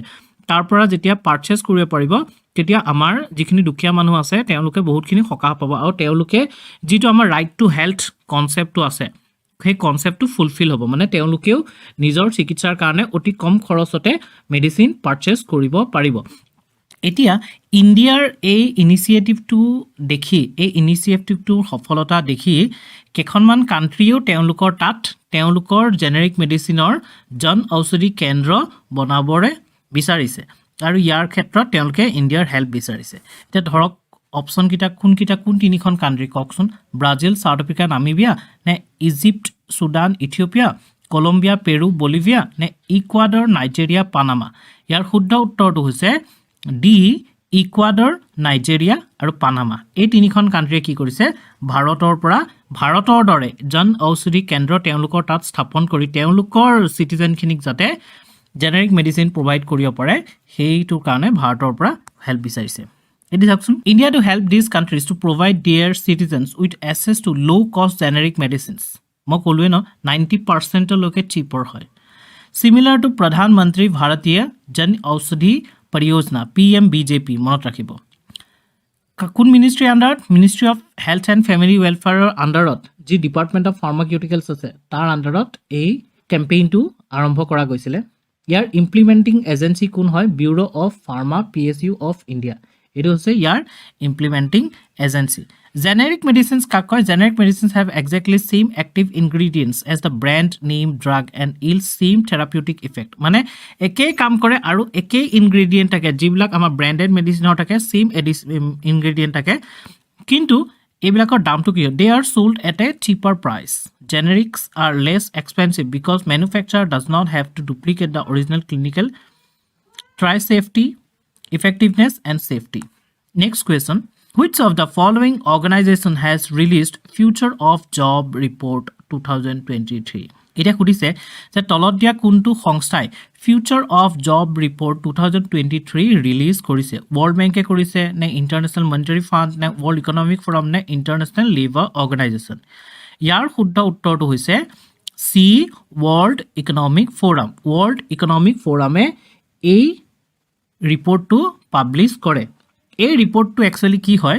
তাৰ পৰা যেতিয়া পাৰচেজ কৰিব পাৰিব তেতিয়া আমাৰ যিখিনি দুখীয়া মানুহ আছে তেওঁলোকে বহুতখিনি সকাহ পাব আৰু তেওঁলোকে যিটো আমাৰ ৰাইট টু হেল্থ কনসেপ্টটো আছে সেই কনসেপ্টটো ফুলফিল হ'ব মানে তেওঁলোকেও নিজৰ চিকিৎসাৰ কাৰণে অতি কম খৰচতে মেডিচিন পাৰচেজ কৰিব পাৰিব এতিয়া ইণ্ডিয়াৰ এই ইনিচিয়েটিভটো দেখি এই ইনিচিয়েটিভটোৰ সফলতা দেখি কেখনমান কান্ট্ৰিও তেওঁলোকৰ তাত তেওঁলোকৰ জেনেৰিক মেডিচিনৰ জন ঔষধি কেন্দ্ৰ বনাবৰে বিচাৰিছে আৰু ইয়াৰ ক্ষেত্ৰত তেওঁলোকে ইণ্ডিয়াৰ হেল্প বিচাৰিছে এতিয়া ধৰক অপচন কোন তিনিখন কান্ট্ৰি ককচোন ব্ৰাজিল সাউথ আফ্ৰিকা নামিবিয়া নে Egypt Sudan Ethiopia Colombia Peru Bolivia নে ইকুৱাডৰ নাইজেৰিয়া পানামা ইয়াৰ শুদ্ধ উত্তৰটো হৈছে ডি ইকুৱাডৰ নাইজেৰিয়া আৰু পানামা এই তিনিখন কান্ট্ৰিয়ে কি কৰিছে ভাৰতৰ দৰে জন ঔষধি কেন্দ্ৰ তেওঁলোকৰ তাত স্থাপন কৰি তেওঁলোকৰ সিটিজেনখিনিক যাতে জেনেৰিক মেডিচিন প্ৰভাইড কৰিব পাৰে সেইটোৰ কাৰণে ভাৰতৰ পৰা হেল্প বিচাৰিছে India to help these countries to provide their citizens with access to low-cost generic medicines. মই ক'লোৱে ন 90% লৈকে cheaper হয়. Similar to Pradhan Mantri Bharatiya Jan Aushadhi Pariyojana PMBJP মনত ৰাখিব. কোন মিনিষ্ট্ৰি আণ্ডাৰত ministry of health and family ৱেলফেয়াৰৰ আণ্ডাৰত যি ডিপাৰ্টমেণ্ট অফ ফাৰ্মাকিউটিকেলছ আছে তাৰ আণ্ডাৰত এই কেম্পেইনটো আৰম্ভ কৰা গৈছিলে. ইয়াৰ ইমপ্লিমেণ্টিং এজেঞ্চি কোন হয় bureau of pharma PSU of India It is your implementing agency. Generic medicines have exactly same active ingredients as the brand name drug and yield same therapeutic effect. মানে একেই কাম কৰে আৰু একেই ইনগ্ৰেডিয়েন্ট থাকে যিবিলাক আমাৰ ব্ৰ্যান্ডেড মেডিচিনৰ থাকে সেম ইনগ্ৰেডিয়েন্ট থাকে কিন্তু এইবিলাকৰ দামটো কি they are sold at a cheaper price. Generics are less expensive because manufacturer does not have to duplicate the original clinical try safety effectiveness and safety. Next question. Which of the following organization has released Future of Job Report 2023? এটা খুদিছে যে তলত দিয়া কোনটো সংস্থাই Future of Job Report 2023 release কৰিছে World Bank কৰিছে নে International Monetary Fund নে World Economic Forum নে International Labour Organization ইয়াৰ শুদ্ধ উত্তৰটো হৈছে C World Economic Forum World Economic Forum এই ৰিপৰ্টটো পাবলিশ কৰে এই ৰিপৰ্টটো একচুয়ালি কি হয়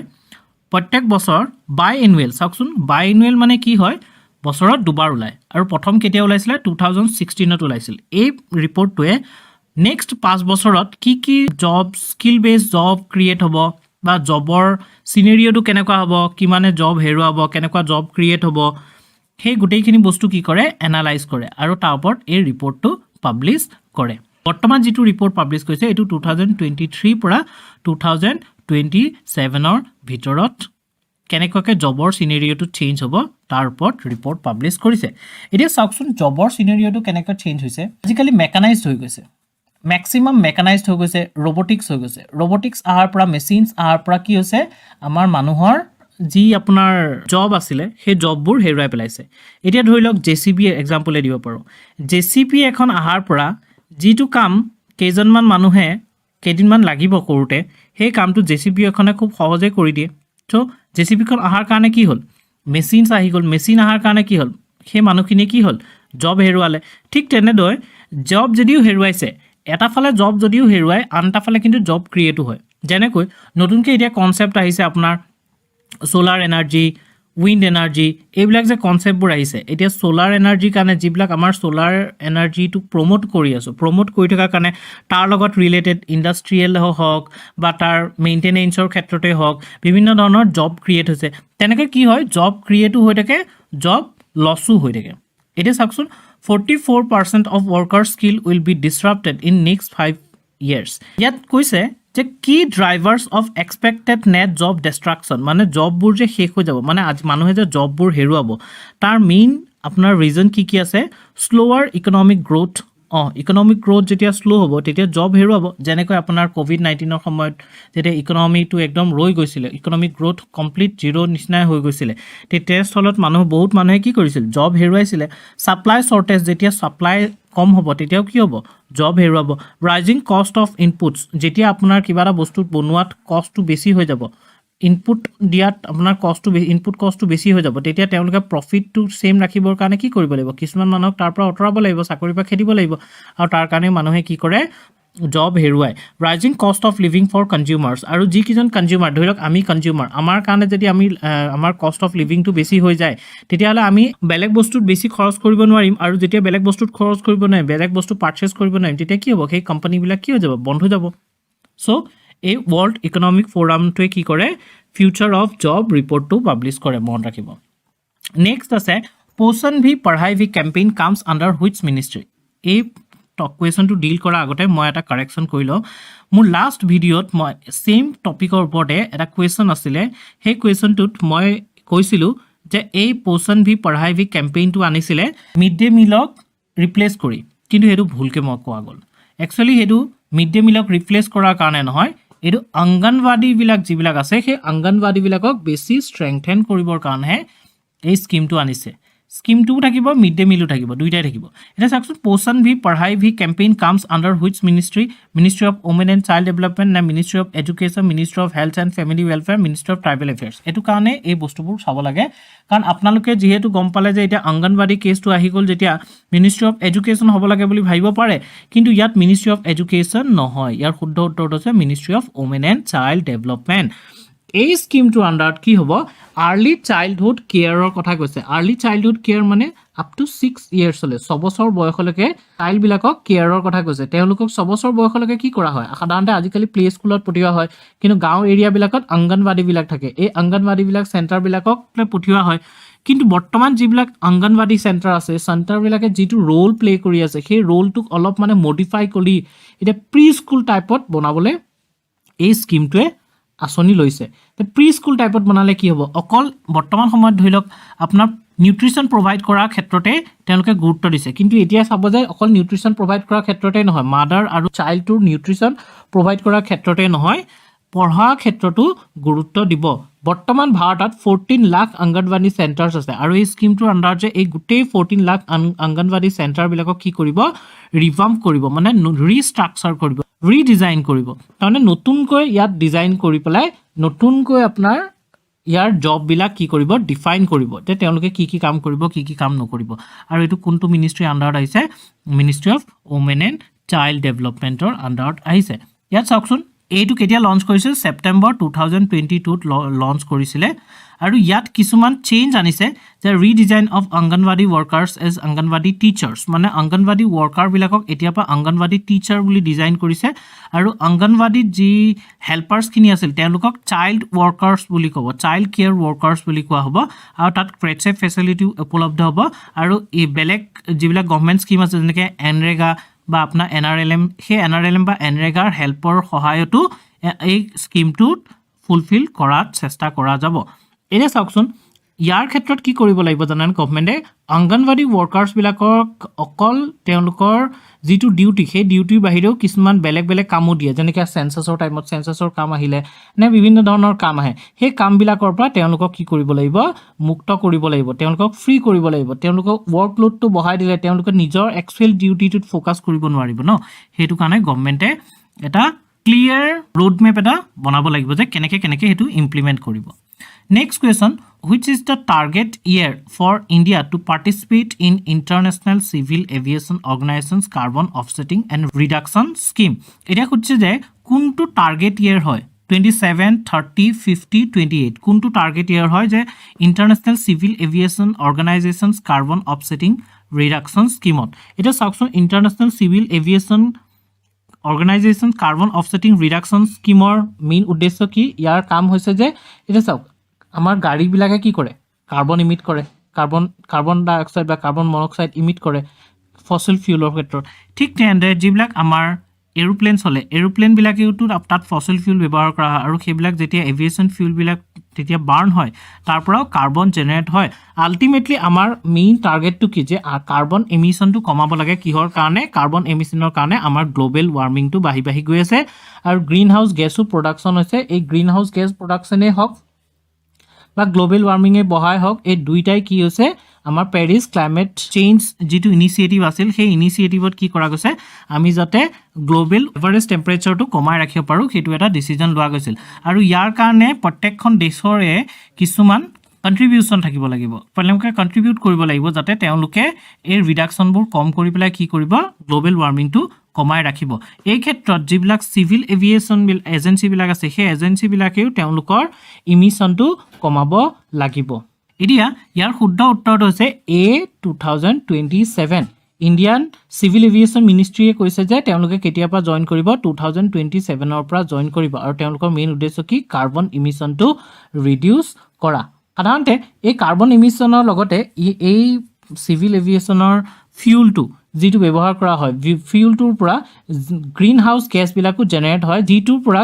প্ৰত্যেক বছৰ বাইএনুৱেল চাওকচোন বাইএনুৱেল মানে কি হয় বছৰত দুবাৰ ওলায় আৰু প্ৰথম কেতিয়া ওলাইছিল 2016 ত ওলাইছিল এই ৰিপৰ্টটোৱে নেক্সট 5 বছৰত কি job skill base job create হ'ব বা জবৰ সিনাৰিওটো কেনেকুৱা হ'ব কিমানে জব হেৰুৱাব কেনেকুৱা জব ক্ৰিয়েট হ'ব সেই গোটেইখিনি বস্তু কি কৰে এনালাইজ কৰে আৰু তাৰ ওপৰত এই ৰিপৰ্টটো পাবলিশ কৰে বৰ্তমান যেটো ৰিপৰ্ট পাবলিশ কৰিছে এটো 2023 পৰা 2027 ৰ ভিতৰত কেনেকুৱাকৈ জবৰ চিনেৰিঅ'টো চেঞ্জ হ'ব তাৰ ওপৰত ৰিপৰ্ট পাব্লিছ কৰিছে এতিয়া চাওকচোন জবৰ চিনেৰিঅ'টো কেনেকৈ চেঞ্জ হৈছে আজিকালি মেকানাইজড হৈ গৈছে মেক্সিমাম মেকানাইজড হৈ গৈছে ৰবটিক্স হৈ গৈছে ৰবটিক্স অহাৰ পৰা মেচিনছ অহাৰ পৰা কি হৈছে আমাৰ মানুহৰ যি আপোনাৰ জব আছিলে সেই জববোৰ হেৰুৱাই পেলাইছে এতিয়া ধৰি লওক জেচিবি এক্সাম্পলে দিব পাৰোঁ জেচিবি এখন অহাৰ পৰা যিটো কাম কেইজনমান মানুহে কেইদিনমান লাগিব কৰোঁতে সেই কামটো জেচিবি এখনে খুব সহজে কৰি দিয়ে চ' জেচিবিখন অহাৰ কাৰণে কি হ'ল মেচিনছ আহি গ'ল মেচিন অহাৰ কাৰণে কি হ'ল সেই মানুহখিনিয়ে কি হ'ল জব হেৰুৱালে ঠিক তেনেদৰে জব যদিও হেৰুৱাইছে এটা ফালে জব যদিও হেৰুৱাই আনটা ফালে কিন্তু জব ক্ৰিয়েটো হয় যেনেকৈ নতুনকৈ এতিয়া কনচেপ্ট আহিছে আপোনাৰ সোলাৰ এনাৰ্জি উইণ্ড এনাৰ্জি এইবিলাক যে কনচেপ্টবোৰ আহিছে এতিয়া সোলাৰ এনাৰ্জিৰ কাৰণে যিবিলাক আমাৰ সোলাৰ এনাৰ্জিটো প্ৰমোট কৰি আছোঁ প্ৰমোট কৰি থকাৰ কাৰণে তাৰ লগত ৰিলেটেড ইণ্ডাষ্ট্ৰিয়েল হওক বা তাৰ মেইনটেনেন্সৰ ক্ষেত্ৰতে হওক বিভিন্ন ধৰণৰ জব ক্ৰিয়েট হৈছে তেনেকৈ কি হয় জব ক্ৰিয়েটো হৈ থাকে জব লছো হৈ থাকে এতিয়া চাওকচোন 44% of worker skill will be disrupted in next 5 years ইয়াত কৈছে যে কি drivers of expected net job destruction মানে জববোৰ যে শেষ হৈ যাব মানে আজি মানুহে যে জববোৰ হেৰুৱাব তাৰ মেইন আপোনাৰ ৰিজন কি আছে শ্লোৱাৰ ইকনমিক গ্ৰোথ ইকনমিক গ্ৰোথ যেতিয়া শ্ল' হ'ব তেতিয়া জব হেৰুৱাব যেনেকৈ আপোনাৰ COVID-19 সময়ত যেতিয়া ইকনমিটো একদম ৰৈ গৈছিলে ইকনমিক গ্ৰোথ কমপ্লিট জিৰ' নিচিনাই হৈ গৈছিলে তেতিয়া স্থলত বহুত মানুহে কি কৰিছিল জব হেৰুৱাইছিলে ছাপ্লাই শ্বৰ্টেজ যেতিয়া ছাপ্লাই কম হ'ব তেতিয়াও কি হ'ব জব হেৰুৱাব ৰাইজিং কষ্ট অফ ইনপুটছ যেতিয়া আপোনাৰ কিবা এটা বস্তু বনোৱাত কষ্টটো বেছি হৈ যাব ইনপুট দিয়াত আপোনাৰ কষ্টটো ইনপুট কষ্টটো বেছি হৈ যাব তেতিয়া তেওঁলোকে প্ৰফিটটো সেম ৰাখিবৰ কাৰণে কি কৰিব লাগিব কিছুমান মানুহক তাৰ পৰা আঁতৰাব লাগিব চাকৰিৰ পৰা খেদিব লাগিব আৰু তাৰ কাৰণে মানুহে কি কৰে জব হেৰুৱাই rising cost of living for consumers আৰু যিকেইজন কনজিউমাৰ ধৰি লওক আমি কনজিউমাৰ আমাৰ কাৰণে যদি আমি আমাৰ কষ্ট অফ লিভিংটো বেছি হৈ যায় তেতিয়াহ'লে আমি বেলেগ বস্তুত বেছি খৰচ কৰিব নোৱাৰিম আৰু যেতিয়া বেলেগ বস্তুত খৰচ কৰিব নোৱাৰিম বেলেগ বস্তু পাৰ্চেছ কৰিব নোৱাৰিম তেতিয়া কি হ'ব সেই কোম্পানীবিলাক কি হৈ যাব বন্ধ হৈ যাব চ' এই ৱৰ্ল্ড ইকনমিক ফ'ৰামটোৱে কি কৰে ফিউচাৰ অফ জব ৰিপৰ্টটো পাব্লিছ কৰে মনত ৰাখিব নেক্সট আছে পোষণ Bhi Padhai Bhi campaign comes under which ministry এই কুৱেশ্যনটো ডিল কৰাৰ আগতে মই এটা কাৰেকশ্যন কৰি লওঁ মোৰ লাষ্ট ভিডিঅ'ত মই ছেইম টপিকৰ ওপৰতে এটা কুৱেশ্যন আছিলে সেই কুৱেশ্যনটোত মই কৈছিলোঁ যে এই পোষণ ভি পঢ়াই ভি কেম্পেইনটো আনিছিলে মিড ডে মিলক ৰিপ্লেচ কৰি কিন্তু সেইটো ভুলকৈ মই কোৱা গ'ল একচুৱেলি সেইটো মিড ডে মিলক ৰিপ্লেচ কৰাৰ কাৰণে নহয় এইটো অংগনবাদীবিলাক যিবিলাক আছে সেই অংগনবাদীবিলাকক বেছি ষ্ট্ৰেংথেন কৰিবৰ কাৰণেহে এই স্কিমটো আনিছে স্কিমটোও থাকিব মিড ডে মিলো থাকিব দুইটাই থাকিব এতিয়া চাওকচোন Poshan Bhi Padhai Bhi campaign comes under which ministry of women and child development নে ministry of education ministry of health and family welfare ministry of tribal affairs এইটো কাৰণে এই বস্তুবোৰ চাব লাগে কাৰণ আপোনালোকে যিহেতু গম পালে যে এতিয়া অংগনবাদী কেছটো আহি গ'ল যেতিয়া মিনিষ্ট্ৰী অফ এডুকেশ্যন হ'ব লাগে বুলি ভাবিব পাৰে কিন্তু ইয়াত মিনিষ্ট্ৰী অফ এডুকেশ্যন নহয় ইয়াৰ শুদ্ধ উত্তৰটো হৈছে ministry of women and child development এই স্কিমটোৰ আণ্ডাৰত কি হ'ব আৰ্লি চাইল্ডহুড কেয়াৰৰ কথা কৈছে আৰ্লি চাইল্ডহুড কেয়াৰ মানে আপ টু 6 ইয়াৰ্ছলৈ 6 বছৰ বয়সলৈকে চাইল্ডবিলাকক কেয়াৰৰ কথা কৈছে তেওঁলোকক 6 বছৰ বয়সলৈকে কি কৰা হয় সাধাৰণতে আজিকালি প্লে স্কুলত পঠিওৱা হয় কিন্তু গাঁও এৰিয়াবিলাকত অংগনবাদীবিলাক থাকে এই অংগনবাদীবিলাক চেণ্টাৰবিলাকক পঠিওৱা হয় কিন্তু বৰ্তমান যিবিলাক অংগনবাদী চেণ্টাৰ আছে চেণ্টাৰবিলাকে যিটো ৰোল প্লে কৰি আছে সেই ৰোলটোক অলপ মানে মডিফাই কৰি এতিয়া প্ৰি স্কুল টাইপত বনাবলৈ এই স্কিমটোৱে আঁচনি লৈছে প্ৰি স্কুল টাইপত বনালে কি হ'ব অকল বৰ্তমান সময়ত ধৰি লওক আপোনাৰ নিউট্ৰিশ্যন প্ৰভাইড কৰাৰ ক্ষেত্ৰতে তেওঁলোকে গুৰুত্ব দিছে কিন্তু এতিয়া চাব যে অকল নিউট্ৰিশ্যন প্ৰভাইড কৰাৰ ক্ষেত্ৰতে নহয় মাদাৰ আৰু চাইল্ডটোৰ নিউট্ৰিশ্যন প্ৰভাইড কৰাৰ ক্ষেত্ৰতে নহয় পঢ়াৰ ক্ষেত্ৰতো গুৰুত্ব দিব বৰ্তমান ভাৰতত 14 লাখ অংগনবাদী চেণ্টাৰ্ছ আছে আৰু এই স্কিমটোৰ আণ্ডাৰত যে এই গোটেই 14 লাখ অংগনবাদী চেণ্টাৰবিলাকক কি কৰিব ৰিভাম্প কৰিব মানে ৰিষ্ট্ৰাকচাৰ কৰিব ৰিডিজাইন কৰিব তাৰমানে নতুনকৈ ইয়াত ডিজাইন কৰি পেলাই নতুনকৈ আপোনাৰ ইয়াৰ জববিলাক কি কৰিব ডিফাইন কৰিব যে তেওঁলোকে কি কি কাম কৰিব কি কি কাম নকৰিব আৰু এইটো কোনটো মিনিষ্ট্ৰী আণ্ডাৰত আহিছে ministry of women and child ডেভেলপমেণ্টৰ আণ্ডাৰত আহিছে ইয়াত চাওকচোন এইটো কেতিয়া লঞ্চ কৰিছিল ছেপ্টেম্বৰ 2022ত লঞ্চ কৰিছিলে আৰু ইয়াত কিছুমান চেঞ্জ আনিছে যে redesign of anganwadi workers as anganwadi teachers মানে অংগনবাদী ৱৰ্কাৰবিলাকক এতিয়াৰ পৰা অংগনবাদী টিচাৰ বুলি ডিজাইন কৰিছে আৰু অংগনবাদীত যি হেল্পাৰ্ছখিনি আছিল তেওঁলোকক চাইল্ড ৱৰ্কাৰ্ছ বুলি ক'ব চাইল্ড কেয়াৰ ৱৰ্কাৰ্ছ বুলি কোৱা হ'ব আৰু তাত ক্ৰেটছেপ ফেচিলিটি উপলব্ধ হ'ব আৰু এই বেলেগ যিবিলাক গভৰ্ণমেণ্ট স্কিম আছে যেনেকৈ এনৰেগা বা আপোনাৰ NRLM সেই NRLM বা এনৰেগাৰ হেল্পৰ সহায়তো এই স্কিমটোত ফুলফিল কৰাত চেষ্টা কৰা যাব এতিয়া চাওকচোন ইয়াৰ ক্ষেত্ৰত কি কৰিব লাগিব জানেন গভৰ্ণমেণ্টে অংগনবাড়ী ৱৰ্কাৰ্ছবিলাকক অকল তেওঁলোকৰ যিটো ডিউটি সেই ডিউটিৰ বাহিৰেও কিছুমান বেলেগ বেলেগ কামো দিয়ে যেনেকৈ চেঞ্চাছৰ টাইমত চেঞ্চাছৰ কাম আহিলে নে বিভিন্ন ধৰণৰ কাম আহে সেই কামবিলাকৰ পৰা তেওঁলোকক কি কৰিব লাগিব মুক্ত কৰিব লাগিব তেওঁলোকক ফ্ৰী কৰিব লাগিব তেওঁলোকক ৱৰ্কলোডটো বঢ়াই দিলে তেওঁলোকে নিজৰ একচুৱেল ডিউটিটোত ফ'কাছ কৰিব নোৱাৰিব ন সেইটো কাৰণে গভৰ্ণমেণ্টে এটা ক্লিয়াৰ ৰোডমেপ এটা বনাব লাগিব যে কেনেকৈ সেইটো ইমপ্লিমেণ্ট কৰিব next question which is the target year for India to participate in International Civil Aviation Organization's Carbon Offsetting and Reduction Scheme? এটা খুঁজছে যে কোনটো টার্গেট ইয়ার হয় 27, 30, 50, 28 কোনটো টার্গেট ইয়ার হয় যে international civil aviation organisation's carbon offsetting reduction স্কিমত এটা চাওকচোন international civil aviation organisation carbon offsetting reduction স্কিমৰ মেইন উদ্দেশ্য কি ইয়াৰ কাম হৈছে যে এটা চাওক আমাৰ গাড়ীবিলাকে কি কৰে কাৰ্বন ইমিট কৰে কাৰ্বন ডাই অক্সাইড বা কাৰ্বন মনক্সাইড ইমিট কৰে ফসিল ফিউলৰ ক্ষেত্ৰত ঠিক তেনেদৰে যিবিলাক আমাৰ এৰোপ্লেন চলে এৰোপ্লেনবিলাকেওতো তাত ফসিল ফিউল ব্যৱহাৰ কৰা হয় আৰু সেইবিলাক যেতিয়া এভিয়েশ্যন ফিউলবিলাক তেতিয়া বাৰ্ণ হয় তাৰ পৰাও কাৰ্বন জেনেৰেট হয় আল্টিমেটলি আমাৰ মেইন টাৰ্গেটটো কি যে কাৰ্বন এমিশ্যনটো কমাব লাগে কিহৰ কাৰণে কাৰ্বন এমিশ্যনৰ কাৰণে আমাৰ গ্লোবেল ৱাৰ্মিংটো বাঢ়ি গৈ আছে আৰু গ্ৰীণ হাউচ গেছো প্ৰডাকশ্যন হৈছে এই গ্ৰীণ হাউচ গেছ প্ৰডাকশ্যনেই হওক বা গ্লোবেল ৱাৰ্মিঙে বঢ়াই হওক এই দুইটাই কি হৈছে আমাৰ পেৰিছ ক্লাইমেট চেঞ্জ যিটো ইনিচিয়েটিভ আছিল সেই ইনিচিয়েটিভত কি কৰা গৈছে আমি যাতে গ্লোবেল এভাৰেজ টেম্পাৰেচাৰটো কমাই ৰাখিব পাৰোঁ সেইটো এটা ডিচিজন লোৱা গৈছিল আৰু ইয়াৰ কাৰণে প্ৰত্যেকখন দেশৰে কিছুমান কন্ট্ৰিবিউশ্যন থাকিব লাগিব তেওঁলোকে কন্ট্ৰিবিউট কৰিব লাগিব যাতে তেওঁলোকে এই ৰিডাকশ্যনবোৰ কম কৰি পেলাই কি কৰিব গ্লোবেল ৱাৰ্মিংটো কমাই ৰাখিব এই ক্ষেত্ৰত যিবিলাক সিভিল এভিয়েশ্যন এজেন্সিবিলাক আছে সেই এজেন্সিবিলাকেও তেওঁলোকৰ ইমিশ্যনটো কমাব লাগিব এতিয়া ইয়াৰ শুদ্ধ উত্তৰটো হৈছে এ 2027 ইণ্ডিয়ান সিভিল এভিয়েশ্যন মিনিষ্ট্ৰীয়ে কৈছে যে তেওঁলোকে কেতিয়াৰ পৰা জইন কৰিব 2027ৰ পৰা জইন কৰিব আৰু তেওঁলোকৰ মেইন উদ্দেশ্য কি কাৰ্বন ইমিশ্যনটো ৰিডিউচ কৰা সাধাৰণতে এই কাৰ্বন ইমিশ্যনৰ লগতে এই সিভিল এভিয়েশ্যনৰ ফিউলটো যিটো ব্যৱহাৰ কৰা হয় ফিউলটোৰ পৰা গ্ৰীণ হাউচ গেছবিলাকো জেনেৰেট হয় যিটোৰ পৰা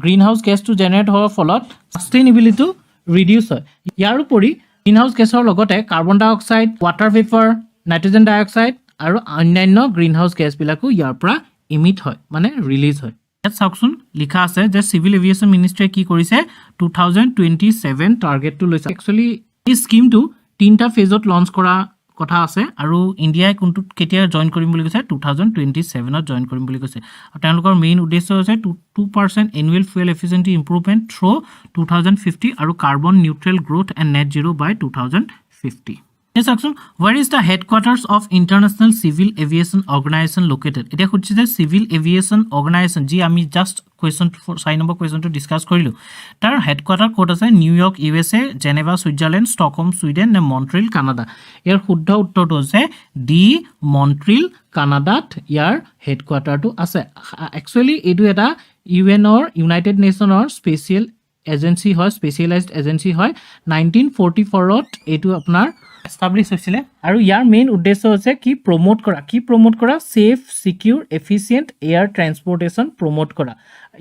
গ্ৰীণ হাউচ গেছটো জেনেৰেট হোৱাৰ ফলত সাষ্টেইনেবিলিটিটো ৰিডিউচ হয় ইয়াৰ উপৰি গ্ৰীণ হাউচ গেছৰ লগতে কাৰ্বন ডাই অক্সাইড ৱাটাৰ ভেপাৰ নাইট্ৰজেন ডাই অক্সাইড আৰু অন্যান্য গ্ৰীণ হাউচ গেছবিলাকো ইয়াৰ পৰা ইমিট হয় মানে ৰিলিজ হয় ইয়াত চাওকচোন লিখা আছে যে সিভিল এভিয়েশ্যন মিনিষ্ট্ৰীয়ে কি কৰিছে 2027 টাৰ্গেটটো লৈছে একচুৱেলি এই স্কিমটো 3টা ফেজত লঞ্চ কৰা কথা আছে আৰু ইণ্ডিয়াই কোনটো কেতিয়া জইন কৰিম বুলি কৈছে 2027ত জইন কৰিম বুলি কৈছে আৰু তেওঁলোকৰ মেইন উদ্দেশ্য হৈছে 2% annual fuel efficiency improvement through 2050 আৰু carbon neutral growth and net zero' by 2050 Yes, Akshan. Where is the headquarters of International Civil Aviation Organization located? It is a Civil Aviation Organization. Ji, ami just question for sign number question to discuss korilu. Tar headquarter code ase New York, USA, Geneva, Switzerland, Stockholm, Sweden, and Montreal, Canada. Here, Huddha uttor to say D Montreal, Canada. Here headquarter to ase. Actually, it is a UN or United Nations or special agency hoy, specialized agency hoy. 1944 etu apnar establish হৈছিলে আৰু ইয়াৰ main উদ্দেশ্য হৈছে কি promote কৰা safe সিকিউৰ efficient air transportation promote কৰা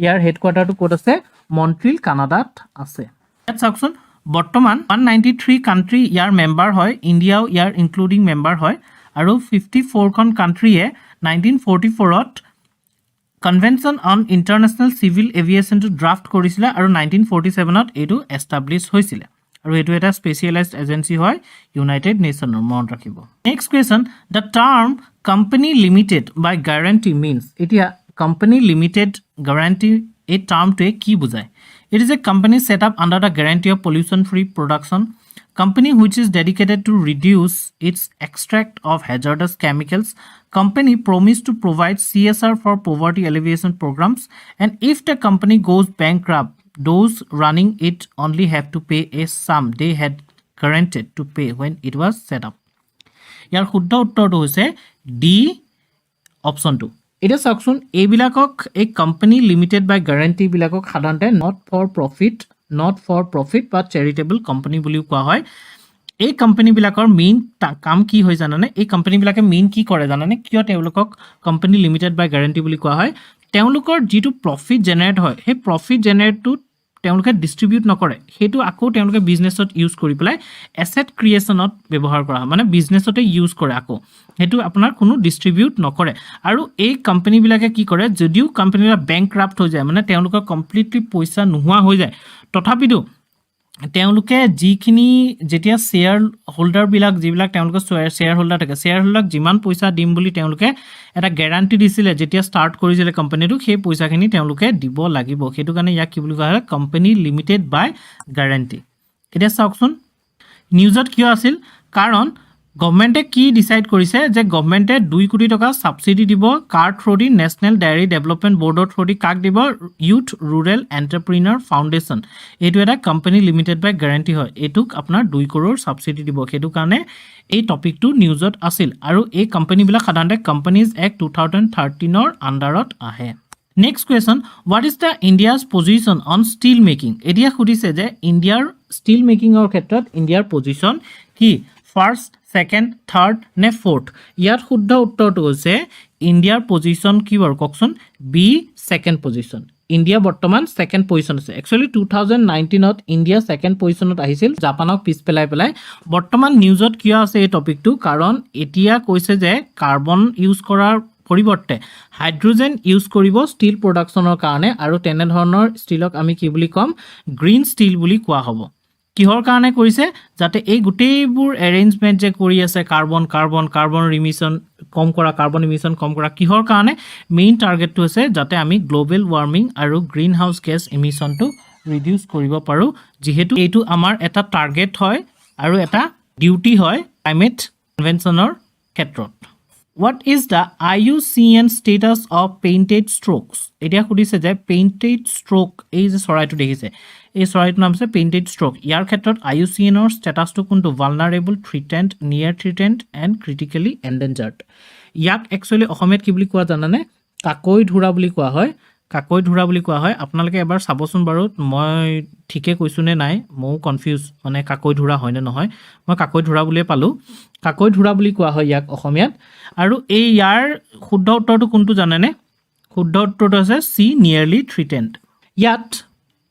ইয়াৰ হেডকোৱাৰ্টাৰটো ক'ত আছে Montreal কানাডাত আছে ইয়াত চাওকচোন বৰ্তমান 193 কাণ্ট্ৰি ইয়াৰ মেম্বাৰ হয় ইণ্ডিয়াও ইয়াৰ ইনক্লুডিং মেম্বাৰ হয় আৰু 54খন কাণ্ট্ৰিয়ে 1944ত কনভেনশ্যন অন ইণ্টাৰনেশ্যনেল চিভিল এভিয়েশ্যনটো ড্ৰাফ্ট কৰিছিলে আৰু 1947ত এইটো এষ্টাব্লিছ হৈছিলে আৰু এটো এটা স্পেশালাইজড এজেন্সি হয় ইউনাইটেড নেশনৰ মনত ৰাখিব next question the term company limited by guarantee means এতিয়া কোম্পানী লিমিটেড গ্যাৰান্টি এই টাৰ্মটোৱে কি বুজায় it is a company set up under the guarantee of pollution free production company which is dedicated to reduce its extract of hazardous chemicals company promised to provide CSR for poverty alleviation programs and if the company goes bankrupt those running it only have to pay a sum they had guaranteed to pay when it was set up ইয়াৰ শুদ্ধ উত্তৰটো হৈছে D অপচনটো এটা চাওকচোন এইবিলাকক এই company limited by guarantee বিলাকক সাধাৰণতে নট ফৰ প্ৰফিট বা চেৰিটেবল কোম্পানী বুলিও কোৱা হয় এই কোম্পানীবিলাকৰ মেইন কাম কি হয় জানানে এই কোম্পানীবিলাকে মেইন কি কৰে জানানে কিয় তেওঁলোকক কোম্পানী লিমিটেড বাই গ্যাৰান্টি বুলি কোৱা হয় তেওঁলোকৰ যিটো প্ৰফিট জেনাৰেট হয় সেই প্ৰফিট জেনাৰেটটো তেওঁলোকে ডিষ্ট্ৰিবিউট নকৰে সেইটো আকৌ তেওঁলোকে বিজনেছত ইউজ কৰি পেলাই এছেট ক্ৰিয়েশ্যনত ব্যৱহাৰ কৰা হয় মানে বিজনেছতে ইউজ কৰে আকৌ সেইটো আপোনাৰ কোনো ডিষ্ট্ৰিবিউট নকৰে আৰু এই কোম্পানীবিলাকে কি কৰে যদিও কোম্পানীবিলাক বেংক্ৰাফ্ট হৈ যায় মানে তেওঁলোকৰ কমপ্লিটলি পইচা নোহোৱা হৈ যায় তথাপিতো তেওঁলোকে যিখিনি যেতিয়া শ্বেয়াৰ হোল্ডাৰবিলাক যিবিলাক তেওঁলোকৰ শ্বেয়াৰ হোল্ডাৰ থাকে শ্বেয়াৰ হোল্ডাৰক যিমান পইচা দিম বুলি তেওঁলোকে এটা গ্যাৰান্টি দিছিলে যেতিয়া ষ্টাৰ্ট কৰিছিলে কোম্পানীটো সেই পইচাখিনি তেওঁলোকে দিব লাগিব সেইটো কাৰণে ইয়াক কি বুলি কোৱা হয় কোম্পানী লিমিটেড বাই গ্যাৰান্টি এতিয়া চাওকচোন নিউজত কিয় আছিল কাৰণ গভৰ্ণমেণ্টে কি ডিসাইড কৰিছে যে গভৰ্ণমেণ্টে 2 কোটি টকা সাবসিডি দিব কাৰ থ্ৰুদি নেশ্যনেল ডায়েৰী ডেভেলপমেণ্ট বৰ্ডৰ থ্ৰুদি কাক দিব ইউথ ৰুৰেল এণ্টাৰপ্ৰিনাৰ ফাউণ্ডেশ্যন এইটো এটা কোম্পানী লিমিটেড বাই গ্যাৰান্টি হয় এইটোক আপোনাৰ 2 কৰোৰ সাবসিডি দিব সেইটো কাৰণে এই টপিকটো নিউজত আছিল আৰু এই কোম্পানীবিলাক সাধাৰণতে কোম্পানীজ এক্ট 2013 ৰ আণ্ডাৰত আহে next question what is the India's position on steel making এতিয়া সুধিছে যে ইণ্ডিয়াৰ ষ্টীল মেকিঙৰ ক্ষেত্ৰত ইণ্ডিয়াৰ পজিশ্যন কি ফাৰ্ষ্ট সেকেন্ড থাৰ্ড নে ফোৰ্থ ইয়াৰ শুদ্ধ উত্তৰটো হৈছে ইণ্ডিয়াৰ পজিশ্যন কি বাৰু কওকচোন বি সেকেন্ড পজিশ্যন ইণ্ডিয়া বৰ্তমান সেকেন্ড পজিশ্যন আছে একচুয়ালি 2019 ত ইণ্ডিয়া সেকেন্ড পজিশ্যনত আহিছিল জাপানক পিছ পেলাই বৰ্তমান নিউজত কিয় আছে এই টপিকটো কাৰণ এতিয়া কৈছে যে কাৰ্বন ইউজ কৰাৰ পৰিৱৰ্তে হাইড্ৰোজেন ইউজ কৰিব ষ্টীল প্ৰডাকশ্যনৰ কাৰণে আৰু তেনে ধৰণৰ ষ্টীলক আমি কি বুলি কম গ্ৰীণ ষ্টীল বুলি কোৱা হ'ব কিহৰ কাৰণে কৰিছে যাতে এই গুটেইবোৰ এৰেঞ্জমেন্ট যে কৰি আছে কাৰ্বন ইমিশন কম কৰা কিহৰ কাৰণে মেইন টাৰ্গেটটো আছে যাতে আমি গ্লোবেল ওয়াৰ্মিং আৰু গ্ৰীণ হাউস গেছ ইমিশনটো ৰিডিউস কৰিব পাৰো যেহেতু এইটো আমাৰ এটা টাৰ্গেট হয় আৰু এটা ডিউটি হয় ক্লাইমেট কনভেনশনৰ ক্ষেত্ৰত What is the IUCN status of painted strokes? এতিয়া সুধিছে যে painted stroke এই যে চৰাইটো দেখিছে এই চৰাইটোৰ নাম আছে painted stroke ইয়াৰ ক্ষেত্ৰত IUCN ৰ স্ট্যাটাসটো কোনটো vulnerable threatened near threatened and critically endangered ইয়াক একচুয়ালি অসমীয়াত কি বুলি কোৱা জানানে কাকৈ ধুৰা বুলি কোৱা হয় আপোনালোকে এবাৰ চাবচোন বাৰু মই ঠিকে কৈছো নে নাই মই কনফিউজ মানে কাকৈ ধুৰা হয় নে নহয় মই কাকৈ ধুৰা বুলিয়ে পালো কাকৈ ধুৰা বুলি কোৱা হয় ইয়াক অসমীয়াত আৰু এই ইয়াৰ শুদ্ধ উত্তৰটো কোনটো জানেনে শুদ্ধ উত্তৰটো আছে সি নিয়াৰলি থ্ৰিটেন্ড ইয়াত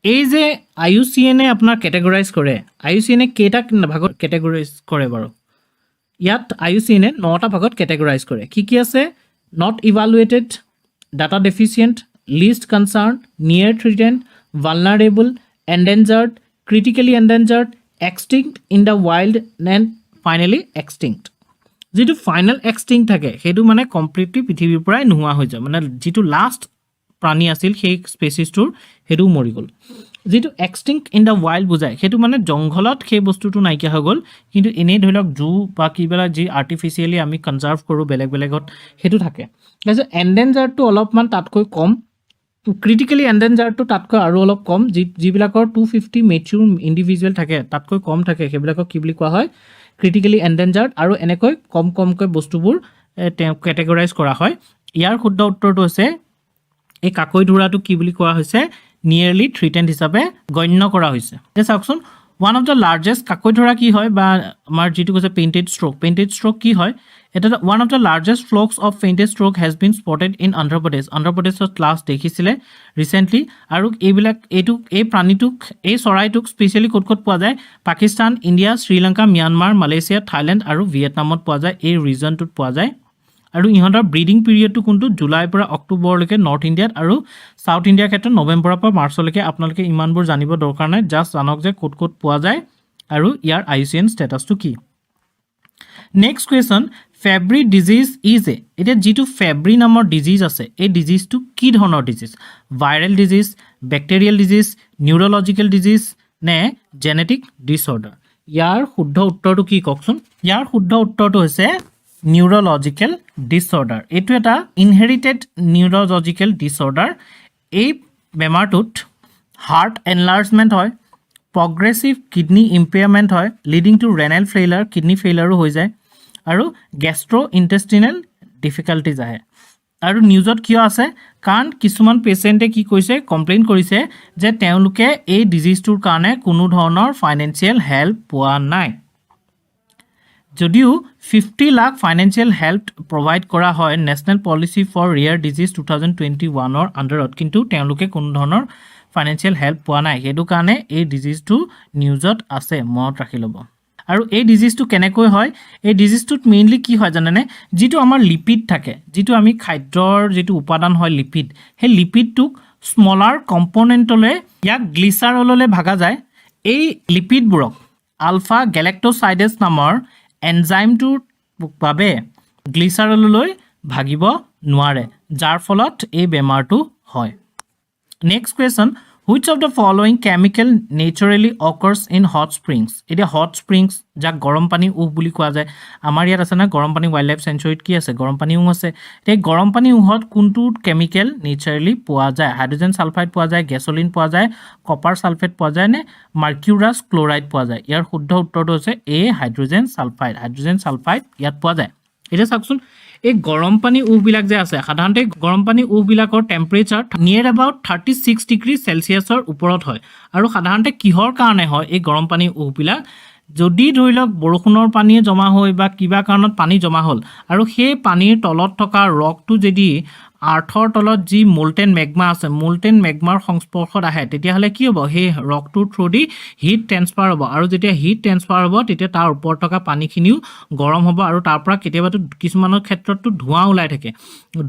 এই যে IUCN এ আপোনাৰ কেটেগৰাইজ কৰে IUCN এ কেইটা ভাগত কেটেগৰাইজ কৰে বাৰু ইয়াত IUCN এ 9টা ভাগত কেটেগৰাইজ কৰে কি আছে not evaluated data deficient least concerned, near threatened, vulnerable, endangered, critically endangered, extinct in the wild, and finally extinct. যেটো ফাইনাল এক্সটিংক্ট থাকে হেতু মানে কমপ্লিটলি পৃথিৱীৰ পৰাই নোহোৱা হৈ যায় মানে যেটো লাষ্ট প্ৰাণী আছিল সেই স্পেচিছটোৰ হেতু মৰি গল যেটো এক্সটিংক্ট ইন দা ওয়াইল্ড বুজায় হেতু মানে জংঘলত সেই বস্তুটো নাইকিয়া হৈ গল কিন্তু এনেই ধৰিলক জু বা কিবা যি আৰ্টিফিশিয়ালি আমি কনজাৰ্ভ কৰো বেলেগত হেতু থাকে তাৰপিছত এন্ডেঞ্জাৰটো অলপমান তাতকৈ কম ক্ৰিটিক্যালি এন্ডেঞ্জাৰটো তাতকৈ আৰু অলপ কম যিবিলাকৰ 250 মেচুৰ ইন্ডিভিজুৱেল থাকে তাতকৈ কম থাকে সেইবিলাকক কি বুলি কোৱা হয় ক্ৰিটিক্যালি এন্ডেঞ্জাৰ্ড আৰু এনেকৈ কমকৈ বস্তুবোৰ কেটেগৰাইজ কৰা হয় ইয়াৰ শুদ্ধ উত্তৰটো আছে এই কাকৈ ধুৰাটো কি বুলি কোৱা হৈছে নিয়াৰলি থ্ৰিটেন্ড হিচাপে গণ্য কৰা হৈছে এতিয়া চাওকচোন ওয়ান অফ দ্য লাৰ্জেষ্ট কাকৈ ধৰা কি হয় বা আমাৰ যেটো কৈছে পেইন্টেড ষ্ট্ৰোক কি হয় এটা one of the largest flocks of painted stork has been spotted in Andhra প্ৰদেশত লাষ্ট দেখিছিলে ৰিসেন্টলি আৰু এই প্ৰাণীটোক এই চৰাইটোক স্পেশালি ক'ত পোৱা যায় Pakistan India Sri Lanka Myanmar Malaysia Thailand আৰু ভিয়েটনামত পোৱা যায় এই ৰিজনটোত পোৱা যায় আৰু ইহঁতৰ ব্ৰিডিং পিৰিয়ডটো কোনটো জুলাইৰ পৰা অক্টোবৰলৈকে নৰ্থ ইণ্ডিয়াত আৰু সাউথ ইণ্ডিয়াৰ ক্ষেত্ৰত নৱেম্বৰৰ পৰা মাৰ্চলৈকে আপোনালোকে ইমানবোৰ জানিব দৰকাৰ নাই জাস্ট জানক যে ক'ত পোৱা যায় আৰু ইয়াৰ IUCN ষ্টেটাসটো কি নেক্সট কুৱেশ্যন ফেব্ৰি ডিজিজ ইজ এটা যেটো ফেব্ৰি নামৰ ডিজিজ আছে এই ডিজিজটো কি ধৰণৰ disease viral disease bacterial disease neurological disease নে জেনেটিক ডিসঅৰ্ডাৰ ইয়াৰ শুদ্ধ উত্তৰটো কি কওকচোন ইয়াৰ শুদ্ধ উত্তৰটো হৈছে নিউৰলজিক্যাল ডিসঅৰ্ডাৰ এটো এটা ইনহেৰিটেড নিউৰলজিক্যাল ডিসঅৰ্ডাৰ এই বেমাৰটোত হাৰ্ট এনলাৰ্জমেন্ট হয় প্ৰগ্ৰেছিভ কিডনি ইম্পেয়াৰমেন্ট হয় leading to renal failure kidney ফেইলাৰো হৈ যায় আৰু গেষ্ট্ৰো ইন্টেষ্টিনেল ডিফিকাল্টিজ আহে আৰু নিউজত কিয় আছে কাৰণ কিছুমান পেশেন্টে কি কৈছে কমপ্লেইন কৰিছে যে তেওঁলোকে এই ডিজিজটোৰ কাৰণে কোনো ধৰণৰ ফাইনান্সিয়েল হেল্প পোৱা নাই যদিও 50 লাখ ফাইনান্সিয়েল হেল্প প্ৰভাইড কৰা হয় নেশ্যনেল পলিচি ফৰ ৰিয়াৰ ডিজিজ 2021 ৰ আণ্ডাৰত কিন্তু তেওঁলোকে কোনো ধৰণৰ ফাইনেন্সিয়েল হেল্প পোৱা নাই সেইটো কাৰণে এই ডিজিজটো নিউজত আছে মনত ৰাখি ল'ব আৰু এই ডিজিজটো কেনেকৈ হয় এই ডিজিজটোত মেইনলি কি হয় জানেনে যিটো আমাৰ লিপিড থাকে যিটো আমি খাদ্যৰ যিটো উপাদান হয় লিপিড সেই লিপিডটোক স্মলাৰ কম্পনেণ্টলৈ ইয়াক গ্লিচাৰললৈ ভাগা যায় এই লিপিডবোৰক আলফা গেলেক্টোচাইডেছ নামৰ এনজাইমটোৰ বাবে গ্লিচাৰললৈ ভাগিব নোৱাৰে যাৰ ফলত এই বেমাৰটো হয় next question which of the following chemical naturally occurs in hot springs এটা hot springs যাক গৰম পানী উহ বুলি কোৱা যায় আমাৰ ইয়াত আছে না গৰম পানী ওয়াইল্ড লাইফ সেঞ্চুৰীত কি আছে গৰম পানী উহ আছে এই গৰম পানী উহত কোনটো কেমিক্যাল নেচাৰেলি পোৱা যায় হাইড্ৰোজেন সালফাইড পোৱা যায় গ্যাসোলিন পোৱা যায় কপাৰ সালফেট পোৱা যায় নে মাৰ্কিউৰাছ ক্লোৰাইড পোৱা যায় ইয়াৰ শুদ্ধ উত্তৰটো হৈছে এ হাইড্ৰোজেন সালফাইড ইয়াত পোৱা যায় এটা চাওকচোন এই গৰম পানী উহবিলাক যে আছে সাধাৰণতে গৰম পানী উহবিলাকৰ টেম্পাৰেচাৰ নিয়াৰ এবাউট 36 ডিগ্ৰী সেলসিয়াছৰ ওপৰত হয় আৰু সাধাৰণতে কিহৰ কাৰণে হয় এই গৰম পানী উহবিলাক যদি ধৰি লওক বৰষুণৰ পানী জমা হৈ বা কিবা কাৰণত পানী জমা হ'ল আৰু সেই পানীৰ তলত থকা ৰকটো যদি আৰ্থৰ তলত যি মোল্টেন মেগমা আছে মোল্টেন মেগমাৰ সংস্পৰ্শত আহে তেতিয়াহ'লে কি হ'ব সেই ৰকটোৰ থ্ৰুদি হিট ট্ৰান্সফাৰ হ'ব আৰু যেতিয়া হিট ট্ৰান্সফাৰ হ'ব তেতিয়া তাৰ ওপৰত থকা পানীখিনিও গৰম হ'ব আৰু তাৰ পৰা কেতিয়াবাটো কিছুমানৰ ক্ষেত্ৰতটো ধোঁৱা ওলাই থাকে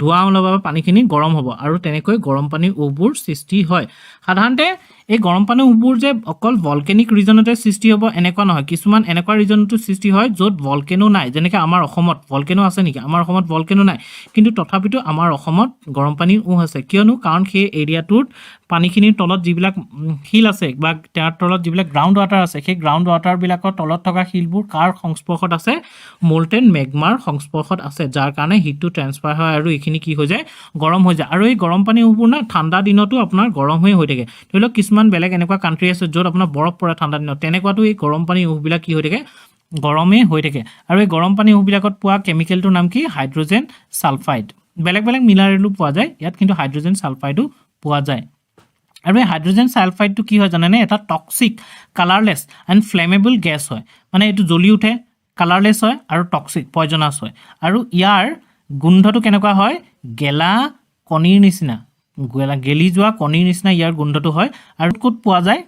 ধোঁৱা ওলাব পানীখিনি গৰম হ'ব আৰু তেনেকৈ গৰম পানী উহবোৰ সৃষ্টি হয় সাধাৰণতে এই গৰম পানী উহবোৰ যে অকল ভলকেনিক ৰিজনতে সৃষ্টি হ'ব এনেকুৱা নহয় কিছুমান এনেকুৱা ৰিজনটো সৃষ্টি হয় য'ত ভলকেনো নাই যেনেকৈ আমাৰ অসমত ভলকেনো আছে নেকি আমাৰ অসমত ভলকেনো নাই কিন্তু তথাপিতো আমাৰ অসমত গৰম পানীৰ উহ আছে কিয়নো কাৰণ সেই এৰিয়াটোত পানীখিনিৰ তলত যিবিলাক শিল আছে বা তাৰ তলত যিবিলাক গ্ৰাউণ্ড ৱাটাৰ আছে সেই গ্ৰাউণ্ড ৱাটাৰবিলাকৰ তলত থকা শিলবোৰ কাৰ সংস্পৰ্শত আছে মোল্টেন মেগমাৰ সংস্পৰ্শত আছে যাৰ কাৰণে হিটটো ট্ৰান্সফাৰ হয় আৰু এইখিনি কি হৈ যায় গৰম হৈ যায় আৰু এই গৰম পানী উহবোৰ না ঠাণ্ডা দিনতো আপোনাৰ গৰম হৈ থাকে ধৰি লওক কিছুমান বেলেগ এনেকুৱা কাণ্ট্ৰি আছে য'ত আপোনাৰ বৰফ পৰে ঠাণ্ডা দিনত তেনেকুৱাতো এই গৰম পানী উহবিলাক কি হৈ থাকে গৰমে হৈ থাকে আৰু এই গৰম পানী উহবিলাকত পোৱা কেমিকেলটোৰ নাম কি হাইড্ৰোজেন সালফাইড বেলেগ বেলেগ মিনাৰেলো পোৱা যায় ইয়াত কিন্তু হাইড্ৰোজেন সালফাইডো পোৱা যায় আৰু এই হাইড্ৰোজেন সালফাইডটো কি হয় জানেনে এটা টক্সিক কালাৰলেছ এণ্ড ফ্লেমেবল গেছ হয় মানে এইটো জ্বলি উঠে কালাৰলেছ হয় আৰু টক্সিক পয়জনাছ হয় আৰু ইয়াৰ গোন্ধটো কেনেকুৱা হয় গেলা কণীৰ নিচিনা গেলি যোৱা কণীৰ নিচিনা ইয়াৰ গোন্ধটো হয় আৰু ক'ত পোৱা যায়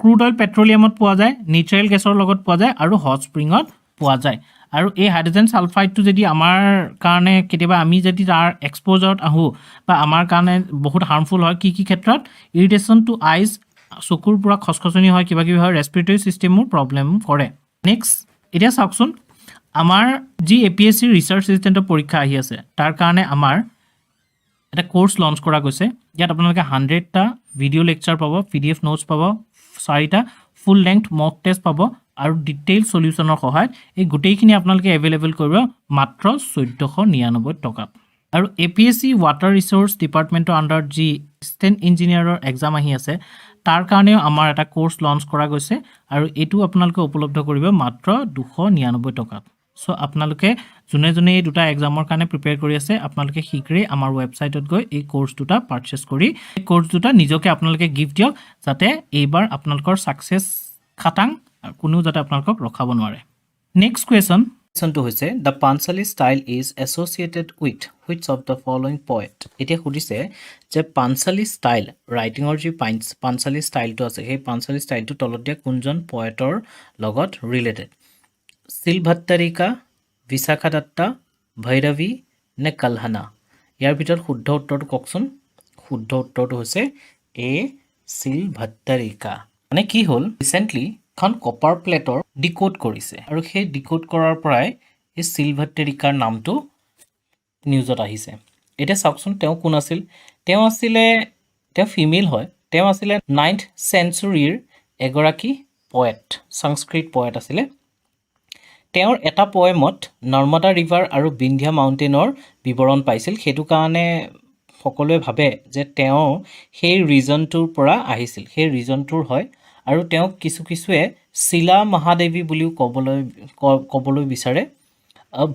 ক্ৰুড অইল পেট্ৰলিয়ামত পোৱা যায় নেচাৰেল গেছৰ লগত পোৱা যায় আৰু হট স্প্ৰিঙত পোৱা যায় আৰু এই হাইড্ৰোজেন সালফাইডটো যদি আমাৰ কাৰণে কেতিয়াবা আমি যদি তাৰ এক্সপ'জাৰত আহোঁ বা আমাৰ কাৰণে বহুত হাৰ্মফুল হয় কি ক্ষেত্ৰত ইৰিটেশ্যন টু আইজ চকুৰ পৰা খচখচনি হয় কিবা কিবি হয় ৰেছপিৰেটৰী ছিষ্টেমৰ প্ৰব্লেম কৰে নেক্সট এতিয়া চাওকচোন আমাৰ যি APSC ৰিচাৰ্চ এছিষ্টেণ্টৰ পৰীক্ষা আহি আছে তাৰ কাৰণে আমাৰ এটা কোৰ্চ লঞ্চ কৰা গৈছে ইয়াত আপোনালোকে 100টা ভিডিঅ' লেকচাৰ পাব PDF নোটছ পাব 4টা ফুল লেংথ মক টেষ্ট পাব আৰু ডিটেইল সলিউশনৰ সহায়ত এই গোটেইখিনি আপোনালোকে এভেইলেবল কৰিব মাত্ৰ 1499 টকাত আৰু APSC ৱাটাৰ ৰিসোৰ্স ডিপাৰ্টমেন্টৰ আন্ডাৰ যি এছিষ্টেণ্ট ইঞ্জিনিয়াৰৰ এক্সাম আহি আছে তাৰ কাৰণে আমাৰ এটা কোৰ্চ লঞ্চ কৰা গৈছে আৰু এটো আপোনালোকে উপলব্ধ কৰিব মাত্ৰ 299 টকাত সো আপোনালোকে জুনে এই দুটা এক্সামৰ কাৰণে প্ৰিপেয়াৰ কৰি আছে আপোনালোকে শীঘ্ৰে আমাৰ ৱেবছাইটত গৈ এই কোৰ্চ দুটা পাৰচেজ কৰি এই কোৰ্চ দুটা নিজকে আপোনালোকে গিফট দিয়ক যাতে এইবাৰ আপোনালোকৰ সাকসেস খাটাং কোনো যাতে আপোনালোকক ৰখাব নোৱাৰে নেক্সট কুৱেশ্যনটো হৈছে the Panchali style is associated with which of the following poet এতিয়া সুধিছে যে পাঞ্চালী ষ্টাইল ৰাইটিঙৰ যি পাঞ্চালী ষ্টাইলটো আছে সেই পাঞ্চালী ষ্টাইলটো তলত দিয়া কোনজন পয়েটৰ লগত ৰিলেটেড শিলভট্টাৰিকা বিশাখাদত্তা ভৈৰৱী নে কালহানা ইয়াৰ ভিতৰত শুদ্ধ উত্তৰটো কওকচোন শুদ্ধ উত্তৰটো হৈছে এ শিলভট্টাৰিকা মানে কি হ'ল ৰিসেন্টলি এখন কপাৰ প্লেটৰ ডিকোড কৰিছে আৰু সেই ডিকোড কৰাৰ পৰাই এই শিলভট্টাৰিকাৰ নামটো নিউজত আহিছে এতিয়া চাওকচোন তেওঁ কোন আছিল তেওঁ ফিমেল হয় তেওঁ আছিল 9th চেঞ্চুৰীৰ এগৰাকী পয়েট সংস্কৃত পয়েট আছিল তেওঁৰ এটা পয়েমত নৰ্মদা ৰিভাৰ আৰু বিন্ধ্যা মাউণ্টেনৰ বিৱৰণ পাইছিল সেইটো কাৰণে সকলোৱে ভাবে যে তেওঁ সেই ৰিজনটোৰ পৰা আহিছিল সেই ৰিজনটোৰ হয় আৰু তেওঁ কিছুৱে শিলা মহাদেৱী বুলিও ক'বলৈ বিচাৰে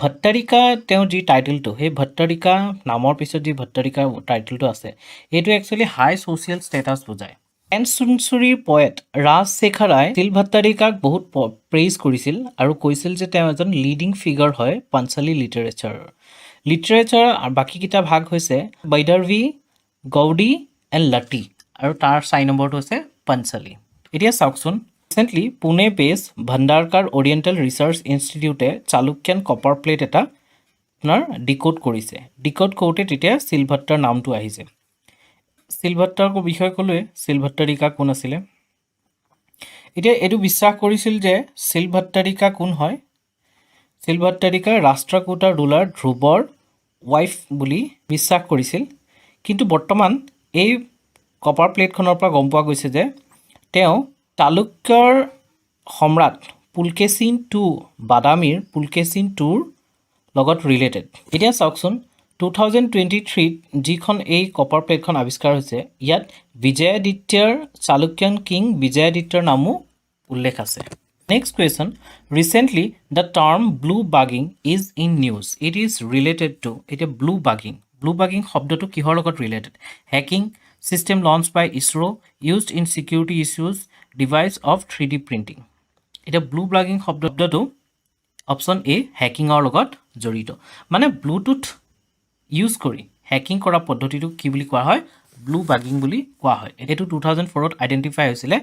ভট্টাৰিকা তেওঁ যি টাইটেলটো সেই ভট্টাৰিকা নামৰ পিছত যি ভট্টাৰিকা টাইটেলটো আছে এইটো একচুৱেলি হাই ছ'চিয়েল ষ্টেটাছ বুজায় 10th চেঞ্চুৰীৰ পয়েট ৰাজশেখাৰাই শিলভট্টাৰিকাক বহুত প্ৰেইজ কৰিছিল আৰু কৈছিল যে তেওঁ এজন লিডিং ফিগাৰ হয় পাঞ্চালী লিটাৰেচাৰ বাকীকেইটা ভাগ হৈছে বৈদৰ্ভী গৌডী এণ্ড লটি আৰু তাৰ 4 নম্বৰটো হৈছে পঞ্চলি এতিয়া চাওকচোন recently Pune base Bhandarkar oriental research ইনষ্টিটিউটে চালুক্যান কপাৰ প্লেট এটা আপোনাৰ ডিকোড কৰিছে ডিকোড কৰোঁতে তেতিয়া সিলভাট্টাৰ নামটো আহিছে সিলভাট্টাৰ বিষয়ে ক'লোৱে সিলভাট্টাৰিকা কোন আছিলে এতিয়া এটো বিশ্বাস কৰিছিল যে সিলভাট্টাৰিকা কোন হয় সিলভাট্টাৰিকা ৰাষ্ট্ৰকূটৰ ৰুলাৰ ধ্ৰুবৰ ওয়াইফ বুলি বিশ্বাস কৰিছিল কিন্তু বৰ্তমান এই কপাৰ প্লেটখনৰ পৰা গম পোৱা গৈছে যে তেওঁ চালুক্যৰ সম্ৰাট পুলকেশিন II বাদামীৰ পুলকেশিন IIৰ লগত ৰিলেটেড এতিয়া চাওকচোন 2023 যিখন এই কপাৰ প্লেটখন আৱিষ্কাৰ হৈছে ইয়াত বিজয়াদিত্যৰ চালুক্যান কিং বিজয়াদিত্যৰ নামো উল্লেখ আছে next question recently the term blue bugging is in news it is related to এটা ব্লু বাগিং শব্দটো কিহৰ লগত related hacking system launched by ISRO used in security issues device of 3D printing এটা blue bugging শব্দটো option A হ্যাকিংৰ লগত জড়িত মানে Bluetooth use কৰি হ্যাকিং কৰা পদ্ধতিটো কি বুলি কোৱা হয় ব্লু বাগিং বুলি কোৱা হয় এটো 2004 ত আইডেন্টিফাই হৈছিলে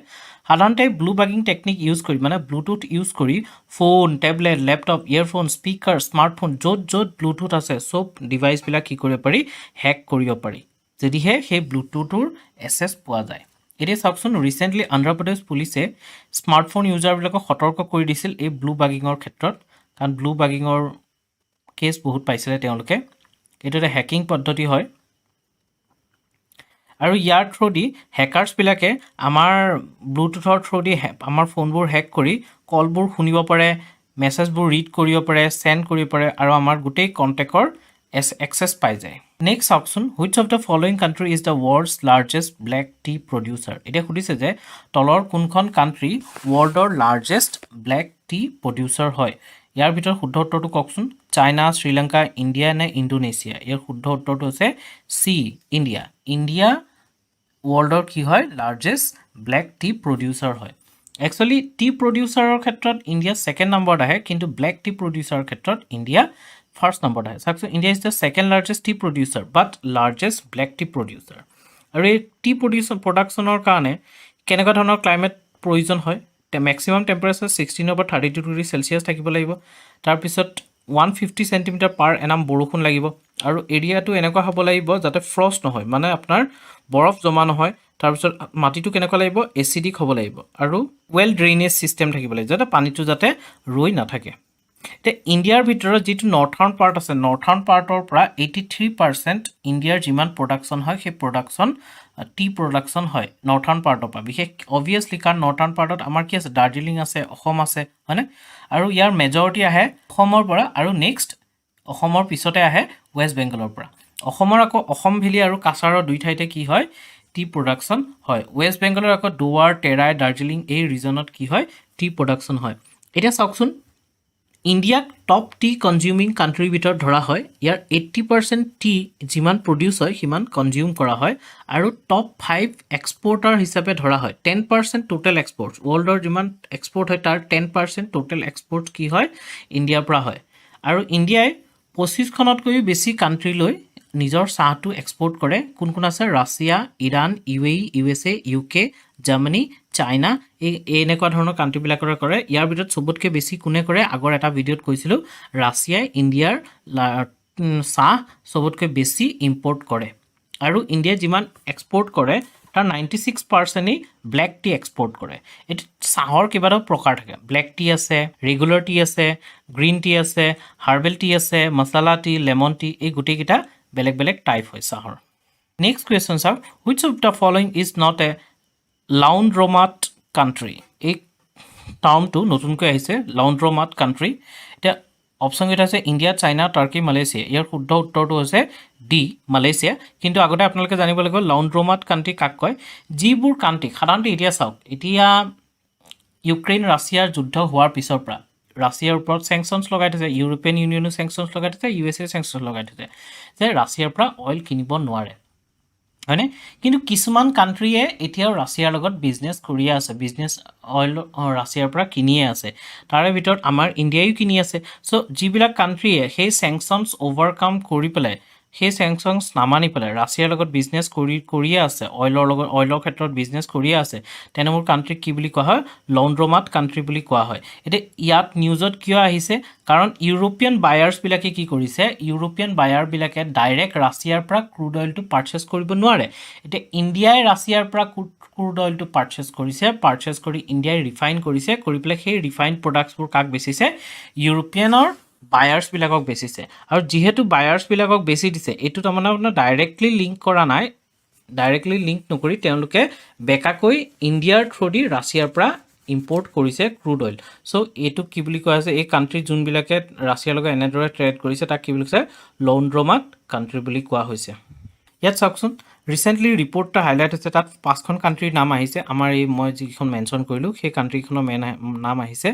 সাধাৰণতে ব্লু বাগিং টেকনিক ইউজ কৰি মানে ব্লুটুথ ইউজ কৰি phone tablet laptop earphone speaker smartphone য'ত ব্লুটুথ আছে সব ডিভাইস বিলাক কি কৰিব পাৰি হ্যাক কৰিব পাৰি যদিহে সেই ব্লুটুথৰ এক্সেছ পোৱা যায় এতিয়া চাওকচোন ৰিসেন্টলি অন্ধ্ৰপ্ৰদেশ পুলিচে স্মাৰ্টফোন ইউজাৰবিলাকক সতৰ্ক কৰি দিছিল এই ব্লু বাগিঙৰ ক্ষেত্ৰত কাৰণ ব্লু বাগিঙৰ কেছ বহুত পাইছিলে তেওঁলোকে এইটো এটা হ্যাকিং পদ্ধতি হয় আৰু ইয়াৰ থ্ৰুদি হ্যাকাৰ্ছবিলাকে আমাৰ ব্লুটুথৰ থ্ৰুদি আমাৰ ফোনবোৰ হ্যাক কৰি কলবোৰ শুনিব পাৰে মেছেজবোৰ ৰিড কৰিব পাৰে সেন্ড কৰিব পাৰে আৰু আমাৰ গোটেই কন্টেক্টৰ access পাই যায় next option which of the following country is the world's largest black tea producer এটা খুদিছে যে তলৰ কোনখন কান্ট্ৰি ওয়াৰ্ল্ডৰ লাৰ্জেষ্ট ব্ল্যাক টি প্ৰডিউচাৰ হয় ইয়াৰ ভিতৰ শুদ্ধ উত্তৰটো কওকচোন চাইনা শ্ৰীলংকা ইণ্ডিয়া নে ইণ্ডোনেছিয়া ইয়াৰ শুদ্ধ উত্তৰটো আছে সি ইণ্ডিয়া ওয়াৰ্ল্ডৰ কি হয় লাৰ্জেষ্ট ব্ল্যাক টি প্ৰডিউচাৰ হয় একচুয়ালি টি প্ৰডিউচাৰৰ ক্ষেত্ৰত ইণ্ডিয়া সেকেন্ড নম্বৰত আহে কিন্তু ব্ল্যাক টি প্ৰডিউচাৰৰ ক্ষেত্ৰত India First number hai. So India is the second largest tea producer but largest black tea producer. আৰু এই tea production কাৰণে কেনেকুৱা ধৰণৰ ক্লাইমেট প্ৰয়োজন হয় maximum temperature 16 over 32 degree Celsius থাকিব লাগিব তাৰ পিছত 150 cm per annum বৰষুণ লাগিব আৰু এৰিয়াটো এনেকুৱা হ'ব লাগিব যাতে ফ্ৰষ্ট নহয় মানে আপোনাৰ বৰফ জমা নহয় তাৰ পিছত মাটিটো কেনেকুৱা লাগিব এচিডিক হ'ব লাগিব আৰু ওয়েল ড্ৰেইনেজ সিস্টেম থাকিব লাগিব যাতে পানীটো যাতে ৰৈ নাথাকে তে ইণ্ডিয়াৰ ভিতৰত যেটো নৰ্থাৰ্ণ পাৰ্ট আছে নৰ্থাৰ্ণ পাৰ্টৰ পৰা 83% ইণ্ডিয়াৰ যিমান প্ৰডাকচন হয় সেই প্ৰডাকচন টি প্ৰডাকচন হয় নৰ্থাৰ্ণ পাৰ্টৰ পৰা বিশেষ অবভিয়াসলি কাৰণ নৰ্থাৰ্ণ পাৰ্টত আমাৰ কি আছে দাৰ্জিলিং আছে অসম আছে হয়নে আৰু ইয়াৰ মেজৰিটি আহে অসমৰ পৰা আৰু নেক্সট অসমৰ পিছতে আহে ওয়েষ্ট বেংগলৰ পৰা অসমৰ আকৌ অসম ভেলি আৰু কাছাৰৰ দুই ঠাইতে কি হয় টি প্ৰডাকচন হয় ওয়েষ্ট বেংগলৰ আকৌ দুৱাৰ টেৰাই দাৰ্জিলিং এই ৰিজনত কি হয় টি প্ৰডাকচন হয় এটা চাওকচোন ইণ্ডিয়াক টপ টি কনজিউমিং কান্ট্ৰিৰ ভিতৰত ধৰা হয় ইয়াৰ 80% টি যিমান প্ৰডিউস হয় সিমান কনজিউম কৰা হয় আৰু টপ 5 এক্সপোৰ্টাৰ হিচাপে ধৰা হয় 10% টোটাল এক্সপোৰ্টছ ওয়াৰ্ল্ডৰ যিমান এক্সপোৰ্ট হয় তাৰ 10% টোটাল এক্সপোৰ্ট কি হয় ইণ্ডিয়াৰ পৰা হয় আৰু ইণ্ডিয়াই 25 খনতকৈ বেছি কান্ট্ৰিলৈ নিজৰ চাহটো এক্সপোৰ্ট কৰে কোন কোন আছে Russia Iran UAE USA UK Germany China এই এনেকুৱা ধৰণৰ কান্ট্ৰিবিলাকৰ কৰে ইয়াৰ ভিতৰত সবতকৈ বেছি কোনে কৰে আগৰ এটা ভিডিঅ'ত কৈছিলো ৰাছিয়াই ইণ্ডিয়াৰ চাহ সবতকৈ বেছি ইম্পৰ্ট কৰে আৰু ইণ্ডিয়া যিমান এক্সপোৰ্ট কৰে তাৰ 96% ব্ল্যাক টি এক্সপোৰ্ট কৰে এটো চাহৰ কিবাটা প্ৰকাৰ থাকে ব্ল্যাক টি আছে ৰেগুলাৰ টি আছে গ্ৰীণ টি আছে হাৰ্বেল টি আছে মছলা টি লেমন টি এই গুটেকিটা বেলেগ টাইপ হয় চাহৰ next question sir which of the following is not a laundromat country এই টাৰ্মটো নতুনকৈ আহিছে লাউন্ড্ৰোমাট কান্ট্ৰি এটা অপচন কেইটা আছে ইণ্ডিয়া চাইনা টাৰ্কি মালয়েছিয়া ইয়াৰ শুদ্ধ উত্তৰটো হৈছে ডি মালয়েছিয়া কিন্তু আগতে আপোনালোকে জানিব লাগিব লাউন্ড্ৰোমাট কান্ট্ৰি কাক কয় যিবোৰ কান্ট্ৰি সাধাৰণতে এতিয়া চাওক এতিয়া ইউক্ৰেইন ৰাছিয়াৰ যুদ্ধ হোৱাৰ পিছৰ পৰা ৰাছিয়াৰ ওপৰত স্যাংচনছ লগাই দিছে ইউৰোপিয়ান ইউনিয়নো স্যাংচনছ লগাই দিছে ইউএছএ স্যাংচনছ লগাই দিছে যে ৰাছিয়াৰ পৰা অইল কিনিব নোৱাৰে হয়নে কিন্তু কিছুমান কান্ট্ৰিয়ে এতিয়াও ৰাছিয়াৰ লগত বিজনেছ কৰি আছে বিজনেছ অইল ৰাছিয়াৰ পৰা কিনিয়ে আছে তাৰে ভিতৰত আমাৰ ইণ্ডিয়াও কিনি আছে সো যিবিলাক কান্ট্ৰিয়ে সেই স্যাংচনছ ওভাৰকাম কৰি পেলাই সেই চেংচনছ নামানি পেলাই ৰাছিয়াৰ লগত বিজনেছ কৰিয়ে আছে অইলৰ ক্ষেত্ৰত বিজনেছ কৰিয়ে আছে তেনেবোৰ কাণ্ট্ৰিক কি বুলি কোৱা হয় লণ্ড্ৰমাট কাণ্ট্ৰি বুলি কোৱা হয় এতিয়া ইয়াত নিউজত কিয় আহিছে কাৰণ ইউৰোপিয়ান বায়াৰ্ছবিলাকে কি কৰিছে ইউৰোপিয়ান বায়াৰবিলাকে ডাইৰেক্ট ৰাছিয়াৰ পৰা ক্ৰুড অইলটো পাৰ্চেছ কৰিব নোৱাৰে এতিয়া ইণ্ডিয়াই ৰাছিয়াৰ পৰা ক্ৰুড অইলটো পাৰ্চেছ কৰি ইণ্ডিয়াই ৰিফাইন কৰিছে কৰি পেলাই সেই ৰিফাইন প্ৰডাক্টছবোৰ কাক বেচিছে ইউৰোপিয়ানৰ বায়াৰ্ছবিলাকক বেচিছে আৰু যিহেতু বায়াৰ্ছবিলাকক বেচি দিছে এইটো তাৰমানে আপোনাৰ ডাইৰেক্টলি লিংক কৰা নাই ডাইৰেক্টলি লিংক নকৰি তেওঁলোকে বেকাকৈ ইণ্ডিয়াৰ থ্ৰুদি ৰাছিয়াৰ পৰা ইম্পৰ্ট কৰিছে ক্ৰুড অইল চ' এইটো কি বুলি কোৱা হৈছে এই কাণ্ট্ৰি যোনবিলাকে ৰাছিয়াৰ লগত এনেদৰে ট্ৰেড কৰিছে তাক কি বুলি কৈছে লণ্ড্ৰমাট কাণ্ট্ৰি বুলি কোৱা হৈছে ইয়াত চাওকচোন ৰিচেণ্টলি ৰিপৰ্টটা হাইলাইট হৈছে তাত 5খন কাণ্ট্ৰিৰ নাম আহিছে আমাৰ এই মই যিখন মেনশ্যন কৰিলোঁ সেই কাণ্ট্ৰিখনৰ নাম আহিছে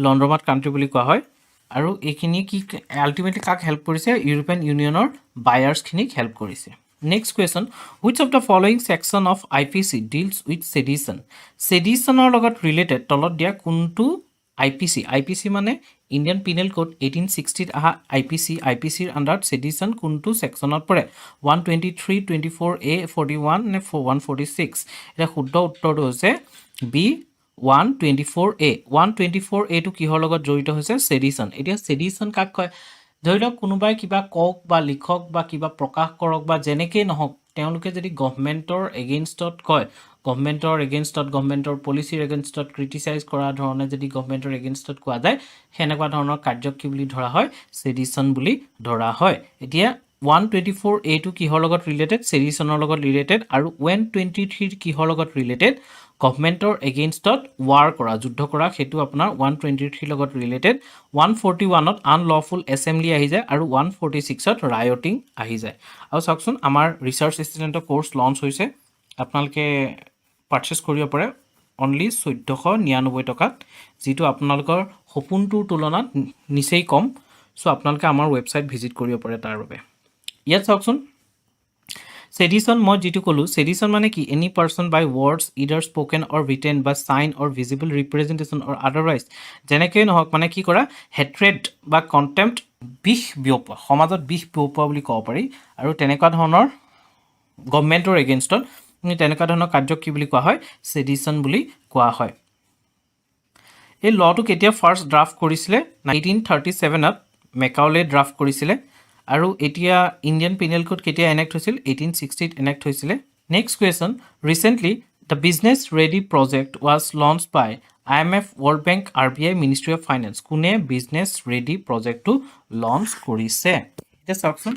লণ্ড্ৰমাট কাণ্ট্ৰি বুলি কোৱা হয় আৰু এইখিনি কি আল্টিমেটলি কাক হেল্প কৰিছে ইউৰোপিয়ান ইউনিয়নৰ বায়াৰ্ছখিনিক হেল্প কৰিছে next question which of the following section of IPC deals with ছেডিশ্যনৰ লগত ৰিলেটেড তলত দিয়া কোনটো IPC মানে ইণ্ডিয়ান পিনেল কোড 1860 অহা IPCৰ আণ্ডাৰত ছেডিশ্যন কোনটো ছেকশ্যনত পৰে 123 24A 41 নে 146 এতিয়া শুদ্ধ উত্তৰটো হৈছে বি 124A টো কিহৰ লগত জড়িত হৈছে ছেডিশ্যন এতিয়া ছেডিশ্যন কাক কয় ধৰি লওক কোনোবাই কিবা কওক বা লিখক বা কিবা প্ৰকাশ কৰক বা যেনেকেই নহওক তেওঁলোকে যদি গভৰ্ণমেণ্টৰ এগেইনষ্টত কয় গভৰ্ণমেণ্টৰ পলিচিৰ এগেইনষ্টত ক্ৰিটিচাইজ কৰা ধৰণে যদি গভৰ্ণমেণ্টৰ এগেইনষ্টত কোৱা যায় সেনেকুৱা ধৰণৰ কাৰ্যক কি বুলি ধৰা হয় ছেডিশ্যন বুলি ধৰা হয় এতিয়া 124A টো কিহৰ লগত ৰিলেটেড ছেডিশ্যনৰ লগত ৰিলেটেড আৰু 123 কিহৰ লগত ৰিলেটেড গভৰ্ণমেণ্টৰ এগেইনষ্টত ৱাৰ কৰা যুদ্ধ কৰা সেইটো আপোনাৰ 123 লগত ৰিলেটেড 141ত আনলফুল এছেম্বলি আহি যায় আৰু 146ত ৰায়টিং আহি যায় আৰু চাওকচোন আমাৰ ৰিচাৰ্চ এছিষ্টেণ্টৰ কোৰ্চ লঞ্চ হৈছে আপোনালোকে পাৰ্চেছ কৰিব পাৰে অনলি 1499 টকাত যিটো আপোনালোকৰ সপোনটোৰ তুলনাত নিচেই কম চ' আপোনালোকে আমাৰ ৱেবছাইট ভিজিট কৰিব পাৰে তাৰ বাবে ইয়াত চাওকচোন ছেডিশ্যন মই যিটো ক'লোঁ ছেডিশ্যন মানে কি এনি পাৰ্চন বাই ৱৰ্ডছ ইডাৰ স্প'কেন অৰ ৰিটেন বা চাইন অৰ ভিজিবল ৰিপ্ৰেজেণ্টেশ্যন অৰ আদাৰৱাইজ যেনেকৈ নহওক মানে কি কৰা হেট্ৰেড বা কণ্টেম্প্ট বিষ বিয়পোৱা সমাজত বিষ বিয়পোৱা বুলি ক'ব পাৰি আৰু তেনেকুৱা ধৰণৰ গভৰ্ণমেণ্টৰ এগেইনষ্টত তেনেকুৱা ধৰণৰ কাৰ্যক কি বুলি কোৱা হয় ছেডিশ্যন বুলি কোৱা হয় এই লটো কেতিয়া ফাৰ্ষ্ট ড্ৰাফ্ট কৰিছিলে 1937ত মেকাউলে ড্ৰাফ্ট কৰিছিলে আৰু এতিয়া ইণ্ডিয়ান পিনেল কোড কেতিয়া এনেক্ট হৈছিল 1860ত এনেক্ট হৈছিলে next question recently the business ready project was launch by IMF world bank RBI ministry of finance কোনে বিজনেছ ৰেডি প্ৰজেক্টটো লঞ্চ কৰিছে এতিয়া চাওকচোন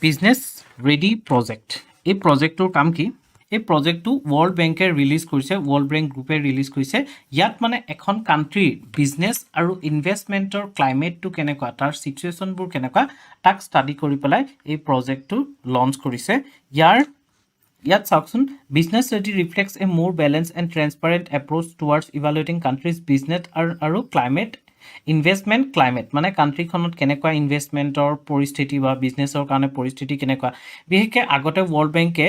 বিজনেছ ৰেডি প্ৰজেক্ট এই প্ৰজেক্টটোৰ কাম কি এই প্ৰজেক্টটো ৱৰ্ল্ড বেংকে ৰিলিজ কৰিছে ৱৰ্ল্ড বেংক গ্ৰুপে ৰিলিজ কৰিছে ইয়াত মানে এখন কাণ্ট্ৰিৰ বিজনেছ আৰু ইনভেষ্টমেণ্টৰ ক্লাইমেটটো কেনেকুৱা তাৰ চিটুৱেশ্যনবোৰ কেনেকুৱা তাক ষ্টাডি কৰি পেলাই এই প্ৰজেক্টটো লঞ্চ কৰিছে ইয়াত চাওকচোন business ready reflects a more balance and transparent approach towards evaluating countries business আৰু ক্লাইমেট ইনভেষ্টমেণ্ট ক্লাইমেট মানে কাণ্ট্ৰিখনত কেনেকুৱা ইনভেষ্টমেণ্টৰ পৰিস্থিতি বা বিজনেছৰ কাৰণে পৰিস্থিতি কেনেকুৱা বিশেষকৈ আগতে ৱৰ্ল্ড বেংকে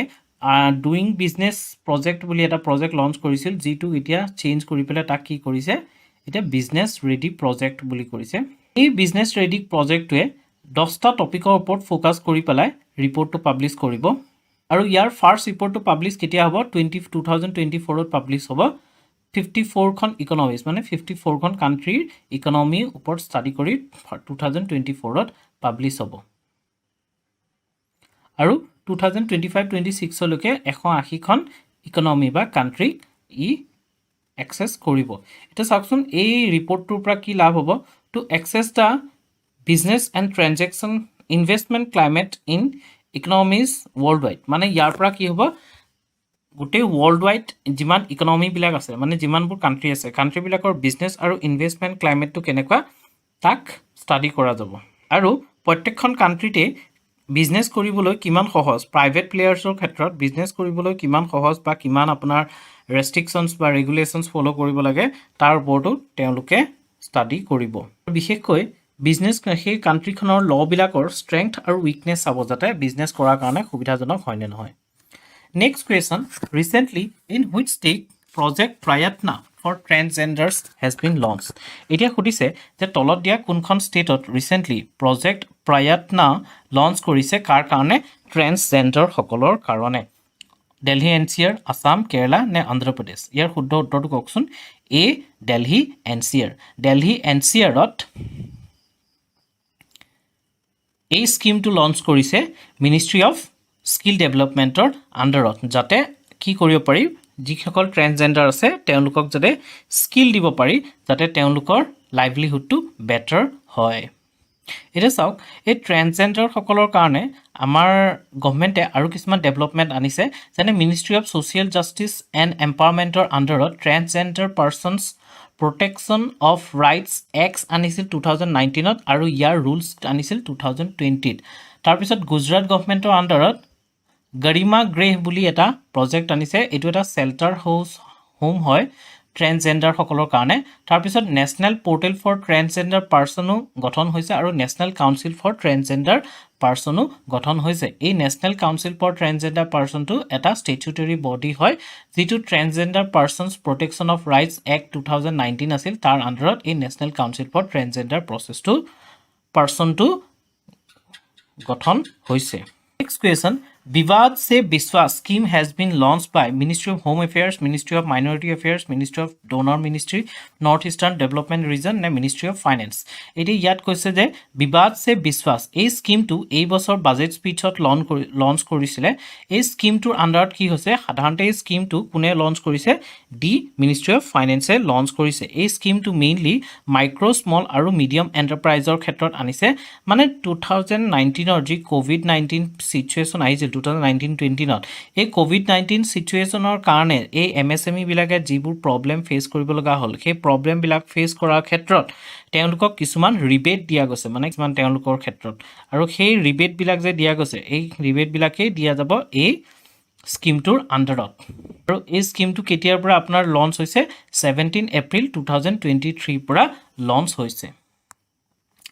ডুইং বিজনেছ প্ৰজেক্ট বুলি এটা প্ৰজেক্ট লঞ্চ কৰিছিল যিটো এতিয়া চেঞ্জ কৰি পেলাই তাক কি কৰিছে এতিয়া বিজনেছ ৰেডি প্ৰজেক্ট বুলি কৰিছে এই বিজনেছ ৰেডি প্ৰজেক্টটোৱে 10টা টপিকৰ ওপৰত ফ'কাছ কৰি পেলাই ৰিপৰ্টটো পাব্লিছ কৰিব আৰু ইয়াৰ ফাৰ্ষ্ট ৰিপৰ্টটো পাব্লিছ কেতিয়া হ'ব 2024ত পাব্লিছ হ'ব 54খন ইকনমিজ মানে 54খন কাণ্ট্ৰিৰ ইকনমিৰ ওপৰত ষ্টাডি কৰি 2024ত পাব্লিছ হ'ব আৰু 2025-26লৈকে 180খন ইকনমি বা কাণ্ট্ৰি এক্সেছ কৰিব এতিয়া চাওকচোন এই ৰিপৰ্টটোৰ পৰা কি লাভ হ'ব to access the business and transaction investment climate in economies world wide মানে ইয়াৰ পৰা কি হ'ব গোটেই ৱৰ্ল্ড ৱাইড যিমান ইকনমিবিলাক আছে মানে যিমানবোৰ কাণ্ট্ৰি আছে কাণ্ট্ৰিবিলাকৰ বিজনেছ আৰু ইনভেষ্টমেণ্ট ক্লাইমেটটো কেনেকুৱা তাক ষ্টাডি কৰা যাব আৰু প্ৰত্যেকখন কাণ্ট্ৰিতে বিজনেছ কৰিবলৈ কিমান সহজ প্ৰাইভেট প্লেয়াৰ্ছৰ ক্ষেত্ৰত বিজনেছ কৰিবলৈ কিমান সহজ বা কিমান আপোনাৰ ৰেষ্ট্ৰিকশ্যনছ বা ৰেগুলেশ্যনছ ফ'ল' কৰিব লাগে তাৰ ওপৰতো তেওঁলোকে ষ্টাডি কৰিব বিশেষকৈ বিজনেছ সেই কাণ্ট্ৰিখনৰ ল'বিলাকৰ ষ্ট্ৰেংথ আৰু উইকনেছ চাব যাতে বিজনেছ কৰাৰ কাৰণে সুবিধাজনক হয় নে নহয় next question recently in which state project Prayatna for transgenders has been launched. এতিয়া খুদিছে যে তলত দিয়া কোনখন ষ্টেটত ৰিসেন্টলি প্ৰজেক্ট প্ৰয়াতনা লঞ্চ কৰিছে কাৰ কাৰণে ট্ৰেন্সজেন্ডাৰ সকলৰ কাৰণে দিল্লী এনচিআৰ আসাম কেৰালা নে অন্ধ্ৰ প্ৰদেশ ইয়াৰ শুদ্ধ উত্তৰটো কওকচোন এ দিল্লী এনচিআৰত এই স্কিমটো লঞ্চ কৰিছে মিনিষ্ট্ৰি অফ স্কিল ডেভেলপমেণ্টৰ আণ্ডাৰত যাতে কি কৰিব পাৰি যিসকল ট্ৰেন্সজেন্ডাৰ আছে তেওঁলোকক যাতে স্কিল দিব পাৰি যাতে তেওঁলোকৰ লাইভলিহুডটো বেটাৰ হয় এটা চাওক এই ট্ৰেন্সজেন্ডাৰ সকলৰ কাৰণে আমাৰ গভৰ্ণমেণ্টে আৰু কিছুমান ডেভেলপমেণ্ট আনিছে যেনে ministry of social justice and এম্পাৱাৰমেণ্টৰ আণ্ডাৰত transgender persons protection of rights act আনিছিল 2019ত আৰু ইয়াৰ ৰুলছ আনিছিল 2020ত তাৰপিছত গুজৰাট গভৰ্ণমেণ্টৰ আণ্ডাৰত গৰিমা গ্ৰেহ বুলি এটা প্ৰজেক্ট আনিছে এইটো এটা শেল্টাৰ হোম হয় ট্ৰেন্সজেন্ডাৰ সকলৰ কাৰণে তাৰপিছত নেশ্যনেল পোৰ্টেল ফৰ ট্ৰেন্সজেন্ডাৰ পাৰ্চনো গঠন হৈছে আৰু নেশ্যনেল কাউন্সিল ফৰ ট্ৰেন্সজেন্ডাৰ পাৰ্চনো গঠন হৈছে এই নেশ্যনেল কাউন্সিল ফৰ ট্ৰেন্সজেন্ডাৰ পাৰ্চনটো এটা ষ্টেচুটৰী বডি হয় যিটো transgender persons protection of rights act 2019 আছিল তাৰ আণ্ডাৰত এই নেশ্যনেল কাউন্সিল ফৰ ট্ৰেন্সজেন্ডাৰ পাৰ্চনটো গঠন হৈছে next question Vivad se Vishwas scheme has been launch by ministry of home affairs ministry of minority affairs ministry of DoNER ministry north eastern development reason ने ministry of finance eighty याद কৈছে যে विवाद से विश्वास এই স্কিমটো এই বছৰ বাজেট স্পিচত লঞ্চ কৰিছিলে এই স্কিমটোৰ আণ্ডাৰত কি হৈছে সাধাৰণতে এই স্কিমটো কোনে লঞ্চ কৰিছে ডি মিনিস্ট্ৰি অফ ফাইনেন্সে লঞ্চ কৰিছে এই স্কিমটো মেইনলি মাইক্ৰো স্মল আৰু মিডিয়াম এন্টাৰপ্ৰাইজৰ ক্ষেত্ৰত আনিছে মানে 2019ৰ যি কোভিড-19 সিচুৱেচন আহিছিল 2019-20 নত এই কোভিড-19 সিচুৱেচনৰ কাৰণে এই এমএসএমই বিলাকে যিবোৰ প্ৰবলেম ফেস কৰিব লগা হ'ল সেই প্ৰবলেম বিলাক ফেস কৰাৰ ক্ষেত্ৰত তেওঁলোকক কিছুমান ৰিবেট দিয়া গৈছে মানে কিছুমান তেওঁলোকৰ ক্ষেত্ৰত আৰু সেই ৰিবেট বিলাক যে দিয়া গৈছে এই ৰিবেট বিলাকে দিয়া যাব এই স্কিমটোৰ আণ্ডাৰত আৰু এই স্কিমটো কেতিয়াৰ পৰা আপোনাৰ লঞ্চ হৈছে 17 এপ্ৰিল 2023 পৰা লঞ্চ হৈছে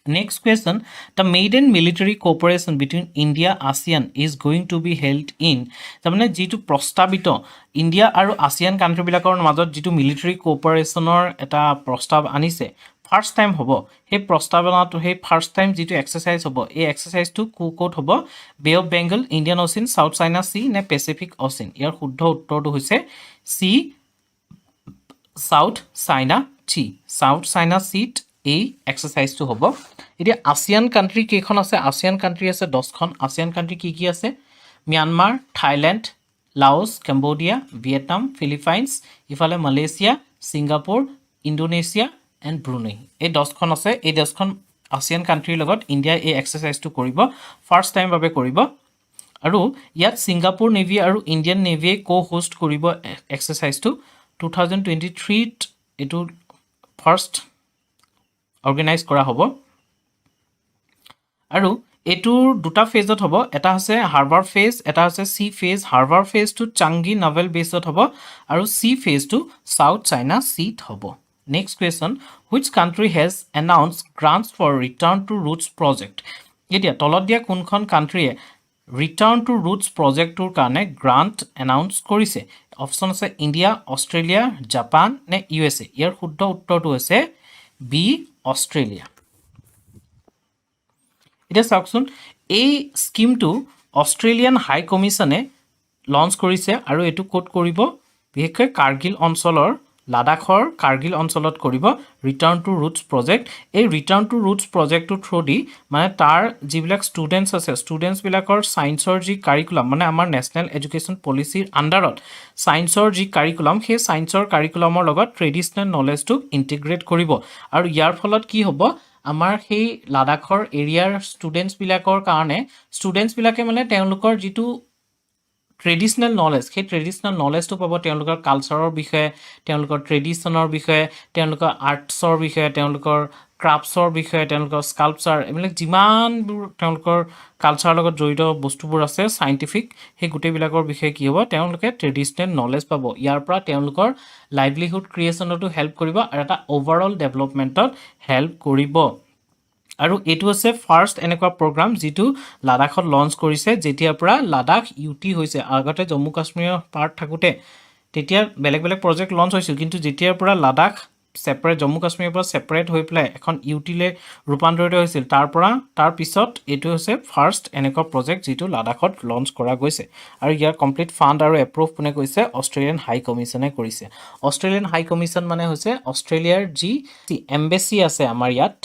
Next question, the maiden military cooperation between India ASEAN is going to be held in. তাৰমানে যিটো প্ৰস্তাৱিত ইণ্ডিয়া আৰু ASEAN কান্ট্ৰি বিলাকৰ মাজত যিটো মিলিটাৰী কোঅপাৰেচনৰ এটা প্ৰস্তাৱ আনিছে ফাৰ্স্ট টাইম হ'ব এই প্ৰস্তাৱনাটো সেই ফাৰ্স্ট টাইম যিটো এক্সাৰসাইজ হ'ব এই এক্সাৰসাইজটো কোড হ'ব বে অফ বেংগল ইণ্ডিয়ান অচিন সাউথ চাইনা সি নে পেচিফিক অচিন ইয়াৰ শুদ্ধ উত্তৰটো হৈছে সি সাউথ চাইনা সি এই এক্সাৰসাইজটো হ'ব এতিয়া ASEAN কান্ট্ৰি কেইখন আছে ASEAN কান্ট্ৰি আছে 10খন ASEAN কান্ট্ৰি কি আছে Myanmar Thailand Laos Cambodia Vietnam Philippines ইফালে Malaysia Singapore Indonesia and Brunei এই 10খন আছে এই 10খন ASEAN কান্ট্ৰিৰ লগত ইণ্ডিয়া এই এক্সাৰসাইজটো কৰিব ফাৰ্স্ট টাইম বাবে কৰিব আৰু ইয়াত সিঙ্গাপুৰ নেভি আৰু ইণ্ডিয়ান নেভিয়ে কো-হোষ্ট কৰিব এক্সাৰসাইজটো 2023 ত এটো ফাৰ্স্ট অৰ্গানাইজ কৰা হ'ব আৰু এটোৰ দুটা ফেজত হ'ব এটা আছে হাৰ্বাৰ ফেজ এটা আছে সি ফেজ হাৰ্বাৰ ফেজটো চাংগি নভেল বেছত হ'ব আৰু সি ফেজটো সাউথ চাইনা সিত হ'ব next question which country has announced grants for return to roots project এতিয়া তলত দিয়া কোনখন কান্ট্ৰিয়ে ৰিটাৰ্ণ টু ৰুটছ প্ৰজেক্টটোৰ কাৰণে গ্ৰান্ট এনাউন্স কৰিছে অপচন আছে ইণ্ডিয়া অষ্ট্ৰেলিয়া জাপান নে ইউএছএ ইয়াৰ শুদ্ধ উত্তৰটো হৈছে বি অষ্ট্ৰেলিয়া এতিয়া চাওকচোন এই স্কিমটো অষ্ট্ৰেলিয়ান হাই কমিছনে লঞ্চ কৰিছে আৰু এটো কোড কৰিব বিশেষকৈ কাৰ্গিল অঞ্চলৰ লাডাখৰ কাৰ্গিল অঞ্চলত কৰিব ৰিটাৰ্ণ টু ৰুটছ প্ৰজেক্ট এই ৰিটাৰ্ণ টু ৰুটছ প্ৰজেক্টটো থ্ৰুদি মানে তাৰ যিবিলাক ষ্টুডেন্টছ আছে ষ্টুডেন্টছ বিলাকৰ সায়েন্সৰ যি কাৰিকুলাম মানে আমাৰ নেশ্যনেল এডুকেশ্যন পলিচিৰ আণ্ডাৰত সায়েন্সৰ যি কাৰিকুলাম সেই সায়েন্সৰ কাৰিকুলামৰ লগত ট্ৰেডিশনেল নলেজটো ইন্টিগ্ৰেট কৰিব আৰু ইয়াৰ ফলত কি হ'ব আমাৰ সেই লাডাখৰ এৰিয়াৰ ষ্টুডেন্টছ বিলাকৰ কাৰণে ষ্টুডেন্টছ বিলাকে মানে তেওঁলোকৰ যিটো ট্ৰেডিশনেল নলেজ সেই ট্ৰেডিশনেল নলেজটো পাব তেওঁলোকৰ কালচাৰৰ বিষয়ে তেওঁলোকৰ ট্ৰেডিশনৰ বিষয়ে তেওঁলোকৰ আৰ্টছৰ বিষয়ে তেওঁলোকৰ ক্ৰাফটছৰ বিষয়ে তেওঁলোকৰ স্কাল্পচাৰ এবিলাক যিমানবোৰ তেওঁলোকৰ কালচাৰৰ লগত জড়িত বস্তুবোৰ আছে সাইন্টিফিক সেই গোটেইবিলাকৰ বিষয়ে কি হ'ব তেওঁলোকে ট্ৰেডিশনেল নলেজ পাব ইয়াৰ পৰা তেওঁলোকৰ লাইভলিহুড ক্ৰিয়েচনতো হেল্প কৰিব আৰু এটা ওভাৰঅল ডেভেলপমেন্টত হেল্প কৰিব আৰু এটো আছে ফাৰ্স্ট এনেকুৱা প্ৰগ্ৰাম যেটো লাডাখত লঞ্চ কৰিছে যেতিয়াৰ পৰা লাডাখ ইউটি হৈছে আগতে জম্মু কাশ্মীৰৰ পাৰ্ট থাকুতে তেতিয়া বেলেগ বেলেগ প্ৰজেক্ট লঞ্চ হৈছিল কিন্তু যেতিয়াৰ পৰা লাডাখ সেপাৰেট জম্মু কাশ্মীৰৰ পৰা সেপাৰেট হৈ পেলাই এখন ইউটিলে ৰূপান্তৰিত হৈছিল তাৰ পিছত এইটো হৈছে ফাৰ্ষ্ট এনেকুৱা প্ৰজেক্ট যিটো লাডাখত লঞ্চ কৰা গৈছে আৰু ইয়াৰ কমপ্লিট ফাণ্ড আৰু এপ্ৰুভ কোনে কৰিছে অষ্ট্ৰেলিয়ান হাই কমিছনে কৰিছে অষ্ট্ৰেলিয়ান হাই কমিছন মানে হৈছে অষ্ট্ৰেলিয়াৰ যি এম্বেচি আছে আমাৰ ইয়াত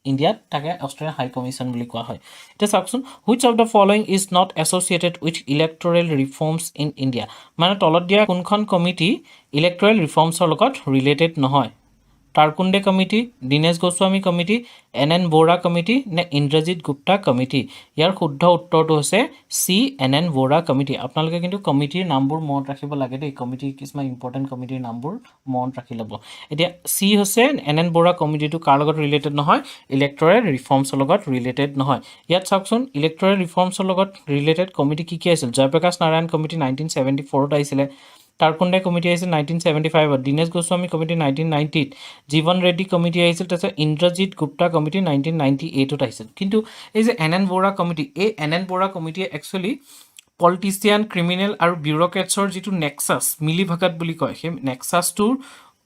ইণ্ডিয়াত তাকে অষ্ট্ৰেলিয়ান হাই কমিছন বুলি কোৱা হয় এতিয়া চাওকচোন which of the following is not associated with electoral reforms in India মানে তলত দিয়া কোনখন কমিটি ইলেক্টৰেল ৰিফৰ্মছৰ লগত ৰিলেটেড নহয় Tarkunde committee Dinesh Goswami committee N Bora committee নে ইন্দ্ৰজিৎ গুপ্তা কমিটি ইয়াৰ শুদ্ধ উত্তৰটো হৈছে চি এন বৰা কমিটি আপোনালোকে কিন্তু কমিটিৰ নামবোৰ মনত ৰাখিব লাগে দেই কমিটিৰ কিছুমান ইম্পৰ্টেণ্ট কমিটিৰ নামবোৰ মনত ৰাখি ল'ব এতিয়া চি হৈছে এন বৰা কমিটিটো কাৰ লগত ৰিলেটেড নহয় ইলেক্টৰেল ৰিফৰ্মছৰ লগত ৰিলেটেড নহয় ইয়াত চাওকচোন ইলেক্টৰেল ৰিফৰ্মছৰ লগত ৰিলেটেড কমিটি কি আছিল জয়প্ৰকাশ নাৰায়ণ কমিটি 1974ত আহিছিলে টাৰকুণ্ডে কমিটি আহিছিল 1975ত দীনেশ গোস্বামী কমিটি 1990ত জীৱন ৰেড্ডি কমিটি আহিছিল তাৰপিছত ইন্দ্ৰজিৎ গুপ্তা কমিটি 1998ত আহিছিল কিন্তু এই যে এন বৰা কমিটি এই এন বৰা কমিটিয়ে একচুৱেলি পলিটিচিয়ান ক্ৰিমিনেল আৰু বিউৰ'ক্ৰেটছৰ যিটো নেক্সাছ মিলিভাগাত বুলি কয় সেই নেক্সাছটোৰ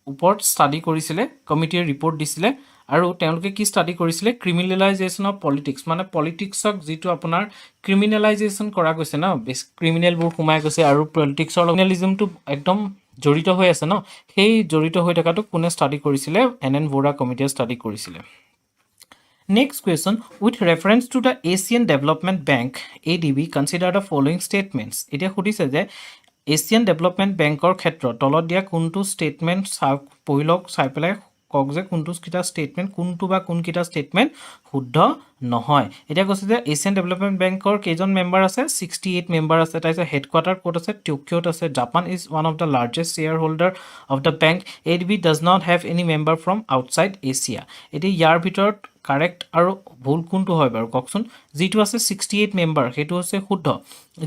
ওপৰত ষ্টাডি কৰিছিলে কমিটিয়ে ৰিপৰ্ট দিছিলে আৰু তেওঁলোকে কি ষ্টাডি কৰিছিলে ক্ৰিমিনেলাইজেশ্যন অফ পলিটিক্স মানে পলিটিক্সক যিটো আপোনাৰ ক্ৰিমিনেলাইজেশ্যন কৰা গৈছে ন ক্ৰিমিনেলবোৰ সোমাই গৈছে আৰু পলিটিক্সৰ ক্ৰিমিনেলিজমটো একদম জড়িত হৈ আছে ন সেই জড়িত হৈ থকাটো কোনে ষ্টাডি কৰিছিলে এন বৰা কমিটিয়ে ষ্টাডি কৰিছিলে Next question, with reference to the Asian Development Bank, ADB, consider the following statements. এতিয়া সুধিছে যে এছিয়ান ডেভেলপমেণ্ট বেংকৰ ক্ষেত্ৰত তলত দিয়া কোনটো ষ্টেটমেণ্ট পঢ়িলক চাই পেলাই কওক যে কোনটো কিটা ষ্টেটমেণ্ট কোনটো বা কোনকিটা ষ্টেটমেণ্ট শুদ্ধ নহয় এতিয়া কৈছে যে এছিয়ান ডেভেলপমেণ্ট বেংকৰ কেইজন মেম্বাৰ আছে 68 মেম্বাৰ আছে তাৰপিছত হেডকোৱাৰ্টাৰ ক'ত আছে টকিঅ'ত আছে Japan is one of the largest share holder of the bank ADB does not have any member from outside Asia এতিয়া ইয়াৰ ভিতৰত কাৰেক্ট আৰু ভুল কোনটো হয় বাৰু কওকচোন যিটো আছে 68 মেম্বাৰ সেইটো হৈছে শুদ্ধ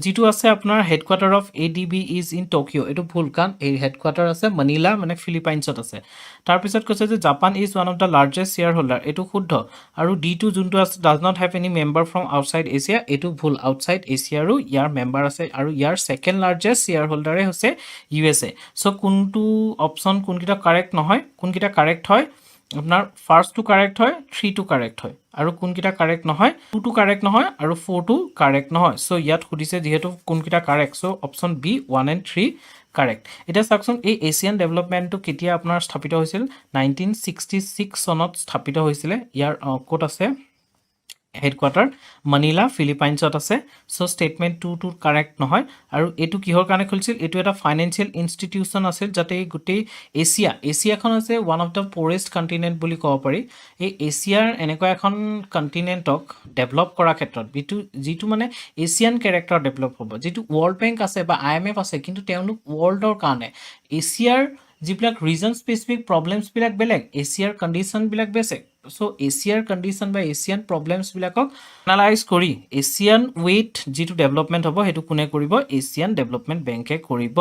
যিটো আছে আপোনাৰ headquarter of ADB is in Tokyo' এইটো ভুল কাৰণ এই হেডকোৱাৰ্টাৰ আছে মনিলা মানে ফিলিপাইনছত আছে তাৰপিছত কৈছে যে Japan is one of the largest share holder এইটো শুদ্ধ আৰু ডিটো যোনটো আছে does not have any member from outside Asia এইটো ভুল আউটছাইড এছিয়াৰো ইয়াৰ মেম্বাৰ আছে আৰু ইয়াৰ ছেকেণ্ড লাৰ্জেষ্ট শ্বেয়াৰ হোল্ডাৰে হৈছে USA চ' কোনটো অপশ্যন কোনকেইটা কাৰেক্ট নহয় কোনকেইটা কাৰেক্ট হয় আপোনাৰ ফাৰ্ষ্টটো কাৰেক্ট হয় 3টো কাৰেক্ট হয় আৰু কোনকেইটা কাৰেক্ট নহয় 2টো কাৰেক্ট নহয় আৰু 4টো কাৰেক্ট নহয় চ' ইয়াত সুধিছে যিহেতু কোনকেইটা correct so' option B 1 and 3 correct এতিয়া চাওকচোন এই এছিয়ান ডেভেলপমেণ্টটো কেতিয়া আপোনাৰ স্থাপিত হৈছিল 1966 চনত স্থাপিত হৈছিলে ইয়াৰ ক'ত আছে হেডকোৱাৰ্টাৰ মনিলা ফিলিপাইনছত আছে চ' ষ্টেটমেণ্ট 2টো কাৰেক্ট নহয় আৰু এইটো কিহৰ কাৰণে খুলিছিল এইটো এটা ফাইনেন্সিয়েল ইনষ্টিটিউশ্যন আছিল যাতে গোটেই এছিয়াখন আছে ওৱান অফ দ্য প'ৰেষ্ট কণ্টিনেণ্ট বুলি ক'ব পাৰি এই এছিয়াৰ এনেকুৱা এখন কণ্টিনেণ্টক ডেভেলপ কৰাৰ ক্ষেত্ৰত যিটো মানে এছিয়ান কেৰেক্টাৰ ডেভেলপ হ'ব যিটো ৱৰ্ল্ড বেংক আছে বা IMF আছে কিন্তু তেওঁলোক ৱৰ্ল্ডৰ কাৰণে এছিয়াৰ যিবিলাক ৰিজন স্পেচিফিক প্ৰব্লেমছবিলাক বেলেগ এছিয়াৰ কণ্ডিশ্যনবিলাক বেলেগ চ' এছিয়াৰ কণ্ডিশ্যন বা এছিয়ান প্ৰব্লেমছবিলাকক এনালাইজ কৰি এছিয়ান ৱেইট যিটো ডেভেলপমেণ্ট হ'ব সেইটো কোনে কৰিব এছিয়ান ডেভেলপমেণ্ট বেংকে কৰিব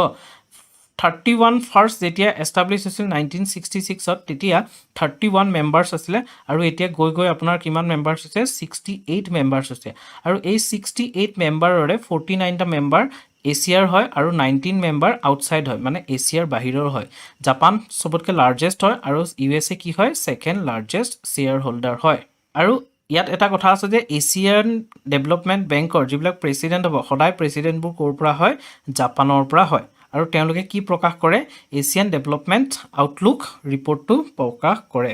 31 ফাৰ্ষ্ট যেতিয়া এষ্টাব্লিছ হৈছিল 1966ত তেতিয়া 31 মেম্বাৰ্ছ আছিলে আৰু এতিয়া গৈ আপোনাৰ কিমান মেম্বাৰ্ছ হৈছে 68 মেম্বাৰ্ছ হৈছে আৰু এই 68 মেম্বাৰৰে 49টা মেম্বাৰ এছিয়াৰ হয় আৰু 19 মেম্বাৰ আউটছাইড হয় মানে এছিয়াৰ বাহিৰৰ হয় জাপান সবতকৈ লাৰ্জেষ্ট হয় আৰু USA কি হয় ছেকেণ্ড লাৰ্জেষ্ট শ্বেয়াৰ হোল্ডাৰ হয় আৰু ইয়াত এটা কথা আছে যে এছিয়ান ডেভেলপমেণ্ট বেংকৰ যিবিলাক প্ৰেছিডেণ্ট হ'ব সদায় প্ৰেছিডেণ্টবোৰ ক'ৰ পৰা হয় জাপানৰ পৰা হয় আৰু তেওঁলোকে কি প্ৰকাশ কৰে এছিয়ান ডেভেলপমেণ্ট আউটলুক ৰিপৰ্টটো প্ৰকাশ কৰে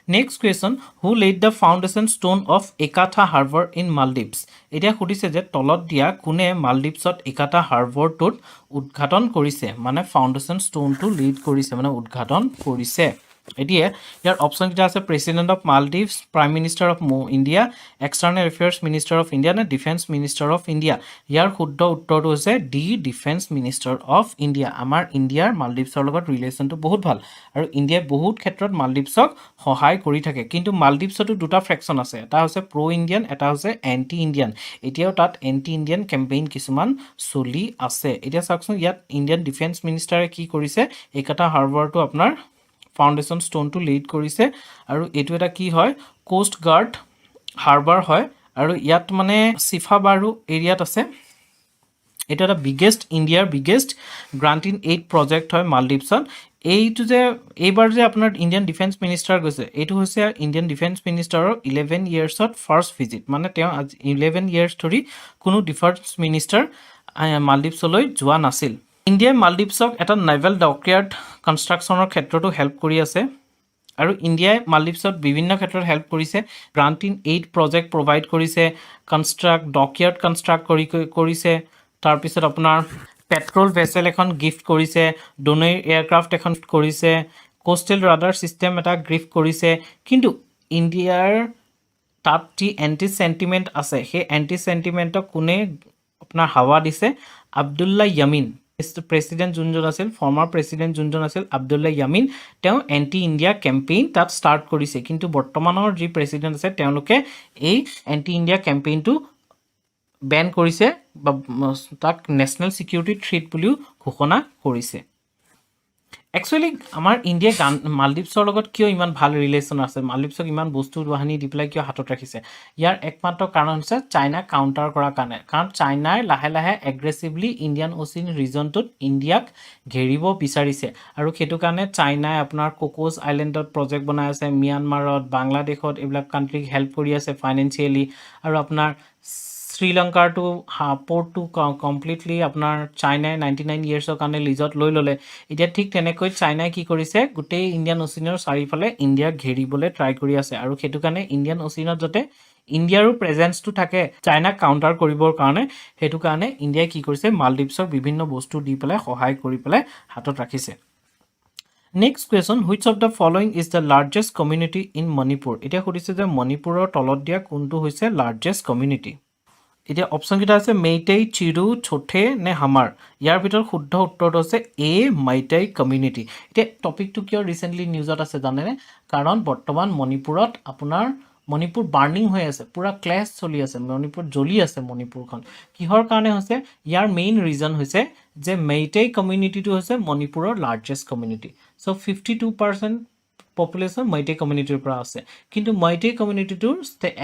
next question who lead the foundation stone of Ekatha harbour in Maldives এতিয়া সুধিছে যে তলত দিয়া কোনে মালদ্বীপছত একাথা হাৰ্বৰটোত উদ্ঘাটন কৰিছে মানে ফাউণ্ডেশ্যন ষ্টোনটো লিড কৰিছে মানে উদ্ঘাটন কৰিছে এতিয়া ইয়াৰ অপশ্যনকেইটা আছে president of Maldives prime minister of India external affairs minister of India নে ডিফেন্স মিনিষ্টাৰ অফ ইণ্ডিয়া ইয়াৰ শুদ্ধ উত্তৰটো হৈছে D defence minister of India আমাৰ ইণ্ডিয়াৰ মালদ্বীপছৰ লগত ৰিলেশ্যনটো বহুত ভাল আৰু ইণ্ডিয়াই বহুত ক্ষেত্ৰত মালদ্বীপছক সহায় কৰি থাকে কিন্তু মালদ্বীপছতো দুটা ফ্ৰেকশ্যন আছে এটা হৈছে প্ৰ' ইণ্ডিয়ান এটা হৈছে এণ্টি ইণ্ডিয়ান এতিয়াও তাত এণ্টি ইণ্ডিয়ান কেম্পেইন কিছুমান চলি আছে এতিয়া চাওকচোন ইয়াত ইণ্ডিয়ান ডিফেন্স মিনিষ্টাৰে কি কৰিছে একাথা হাৰ্বৰটো আপোনাৰ ফাউণ্ডেশ্যন ষ্টোনটো লিড কৰিছে আৰু এইটো এটা কি হয় কোষ্ট গাৰ্ড হাৰ্বাৰ হয় আৰু ইয়াত মানে চিফাবাৰু এৰিয়াত আছে এটা এটা বিগেষ্ট ইণ্ডিয়াৰ biggest grant in aid project হয় মালদ্বীপছত এইটো যে এইবাৰ যে আপোনাৰ ইণ্ডিয়ান ডিফেন্স মিনিষ্টাৰ গৈছে এইটো হৈছে ইণ্ডিয়ান ডিফেন্স মিনিষ্টাৰৰ 11 ইয়াৰ্ছত ফাৰ্ষ্ট ভিজিট মানে তেওঁ 11 ইয়াৰ্ছ ধৰি কোনো ডিফেন্স মিনিষ্টাৰ মালদ্বীপছলৈ যোৱা নাছিল ইণ্ডিয়াই মালদ্বীপছক এটা নেভেল ডকয়াৰ্ড কনষ্ট্ৰাকশ্যনৰ ক্ষেত্ৰতো হেল্প কৰি আছে আৰু ইণ্ডিয়াই মালদ্বীপছত বিভিন্ন ক্ষেত্ৰত হেল্প কৰিছে grant in aid project provide কৰিছে ডকয়াৰ্ড কনষ্ট্ৰাক্ট কৰিছে তাৰপিছত আপোনাৰ পেট্ৰল ভেছেল এখন গিফ্ট কৰিছে ডোনেৰ এয়াৰক্ৰাফ্ট এখন কৰিছে কোষ্টেল ৰাডাৰ ছিষ্টেম এটা গিফ্ট কৰিছে কিন্তু ইণ্ডিয়াৰ তাত যি এণ্টি চেণ্টিমেণ্ট আছে সেই এণ্টি চেণ্টিমেণ্টক কোনে আপোনাৰ হাৱা দিছে আব্দুল্লা ইয়ামিন প্ৰেছিডেণ্ট যোনজন আছিল ফৰ্মাৰ প্ৰেছিডেণ্ট যোনজন আছিল আব্দুল্লা ইয়ামিন তেওঁ এণ্টি ইণ্ডিয়া কেম্পেইন তাত ষ্টাৰ্ট কৰিছে কিন্তু বৰ্তমানৰ যি প্ৰেছিডেণ্ট আছে তেওঁলোকে এই এণ্টি ইণ্ডিয়া কেম্পেইনটো বেন কৰিছে বা তাক নেশ্যনেল ছিকিউৰিটি থ্ৰেট বুলিও ঘোষণা কৰিছে একচুৱেলি আমাৰ ইণ্ডিয়াই মালদ্বীপছৰ লগত কিয় ইমান ভাল ৰিলেশ্যন আছে মালদ্বীপছক ইমান বস্তু বাহানি দি পেলাই কিয় হাতত ৰাখিছে ইয়াৰ একমাত্ৰ কাৰণ হৈছে চাইনা কাউণ্টাৰ কৰাৰ কাৰণে কাৰণ চাইনাই লাহে লাহে এগ্ৰেছিভলি ইণ্ডিয়ান অ'চিন ৰিজনটোত ইণ্ডিয়াক ঘেৰিব বিচাৰিছে আৰু সেইটো কাৰণে চাইনাই আপোনাৰ কোকোজ আইলেণ্ডত প্ৰজেক্ট বনাই আছে ম্যানমাৰত বাংলাদেশত এইবিলাক কাণ্ট্ৰিক হেল্প কৰি আছে ফাইনেন্সিয়েলি আৰু আপোনাৰ শ্ৰীলংকাৰটো পৰ্টটো কমপ্লিটলি আপোনাৰ চাইনাই 99 ইয়াৰ্ছৰ কাৰণে লিজত লৈ ল'লে এতিয়া ঠিক তেনেকৈ চাইনাই কি কৰিছে গোটেই ইণ্ডিয়ান অ'চিনৰ চাৰিওফালে ইণ্ডিয়াক ঘেৰিবলৈ ট্ৰাই কৰি আছে আৰু সেইটো কাৰণে ইণ্ডিয়ান অ'চিনত যাতে ইণ্ডিয়াৰো প্ৰেজেন্সটো থাকে চাইনাক কাউণ্টাৰ কৰিবৰ কাৰণে সেইটো কাৰণে ইণ্ডিয়াই কি কৰিছে মালদ্বীপছক বিভিন্ন বস্তু দি পেলাই সহায় কৰি পেলাই হাতত ৰাখিছে next question which of the following is the largest community in Manipur এতিয়া সুধিছে যে মণিপুৰৰ তলত দিয়া কোনটো হৈছে লাৰ্জেষ্ট কমিউনিটি এতিয়া অপশ্যনকেইটা আছে মেইটেই চিৰু ছোঠে নে হামাৰ ইয়াৰ ভিতৰত শুদ্ধ উত্তৰটো হৈছে এ মাইটেই কমিউনিটি এতিয়া টপিকটো কিয় ৰিচেণ্টলি নিউজত আছে জানেনে কাৰণ বৰ্তমান মণিপুৰত আপোনাৰ মণিপুৰ বাৰ্নিং হৈ আছে পুৰা ক্লেছ চলি আছে মণিপুৰ জ্বলি আছে মণিপুৰখন কিহৰ কাৰণে হৈছে ইয়াৰ মেইন ৰিজন হৈছে যে মেইটেই কমিউনিটিটো হৈছে মণিপুৰৰ লাৰ্জেষ্ট কমিউনিটি চ' 52% পপুলেশ্যন মেইটেই কমিউনিটিৰ পৰা আছে কিন্তু মেইটেই কমিউনিটিটোৰ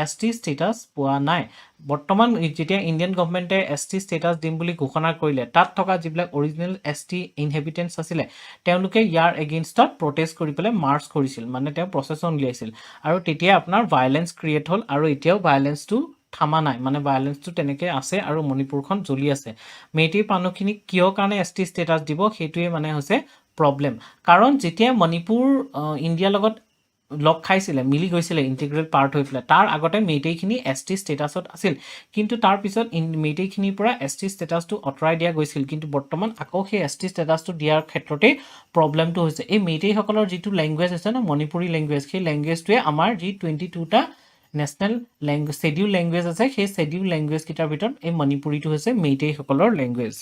ST ষ্টেটাছ পোৱা নাই বৰ্তমান যেতিয়া ইণ্ডিয়ান গভৰ্ণমেণ্টে ST ষ্টেটাছ দিম বুলি ঘোষণা কৰিলে তাত থকা যিবিলাক অৰিজিনেল ST ইনহেবিটেণ্টছ আছিলে তেওঁলোকে ইয়াৰ এগেইনষ্টত প্ৰটেষ্ট কৰি পেলাই মাৰ্চ কৰিছিল মানে তেওঁ প্ৰচেছন উলিয়াইছিল আৰু তেতিয়া আপোনাৰ ভাইলেঞ্চ ক্ৰিয়েট হ'ল আৰু এতিয়াও ভাইলেঞ্চটো থামা নাই মানে ভাইলেঞ্চটো তেনেকৈ আছে আৰু মণিপুৰখন জ্বলি আছে মেইটেই মানুহখিনিক কিয় কাৰণে ST ষ্টেটাছ দিব সেইটোৱে মানে হৈছে প্ৰব্লেম কাৰণ যেতিয়া মণিপুৰ ইণ্ডিয়াৰ লগত লগ খাইছিলে মিলি গৈছিলে ইণ্টিগ্ৰেল পাৰ্ট হৈ পেলাই তাৰ আগতে মেইটেইখিনি ST ষ্টেটাছত আছিল কিন্তু তাৰ পিছত মেইটেইখিনিৰ পৰা ST ষ্টেটাছটো আঁতৰাই দিয়া গৈছিল কিন্তু বৰ্তমান আকৌ সেই ST ষ্টেটাছটো দিয়াৰ ক্ষেত্ৰতে প্ৰব্লেমটো হৈছে এই মেইটেইসকলৰ যিটো লেংগুৱেজ আছে ন মণিপুৰী লেংগুৱেজ সেই লেংগুৱেজটোৱে আমাৰ যি 22টা নেশ্যনেল লেংগুৱেজ শ্বেডিউল লেংগুৱেজ আছে সেই শ্বেডিউল লেংগুৱেজকেইটাৰ ভিতৰত এই মণিপুৰীটো হৈছে মেইটেইসকলৰ লেংগুৱেজ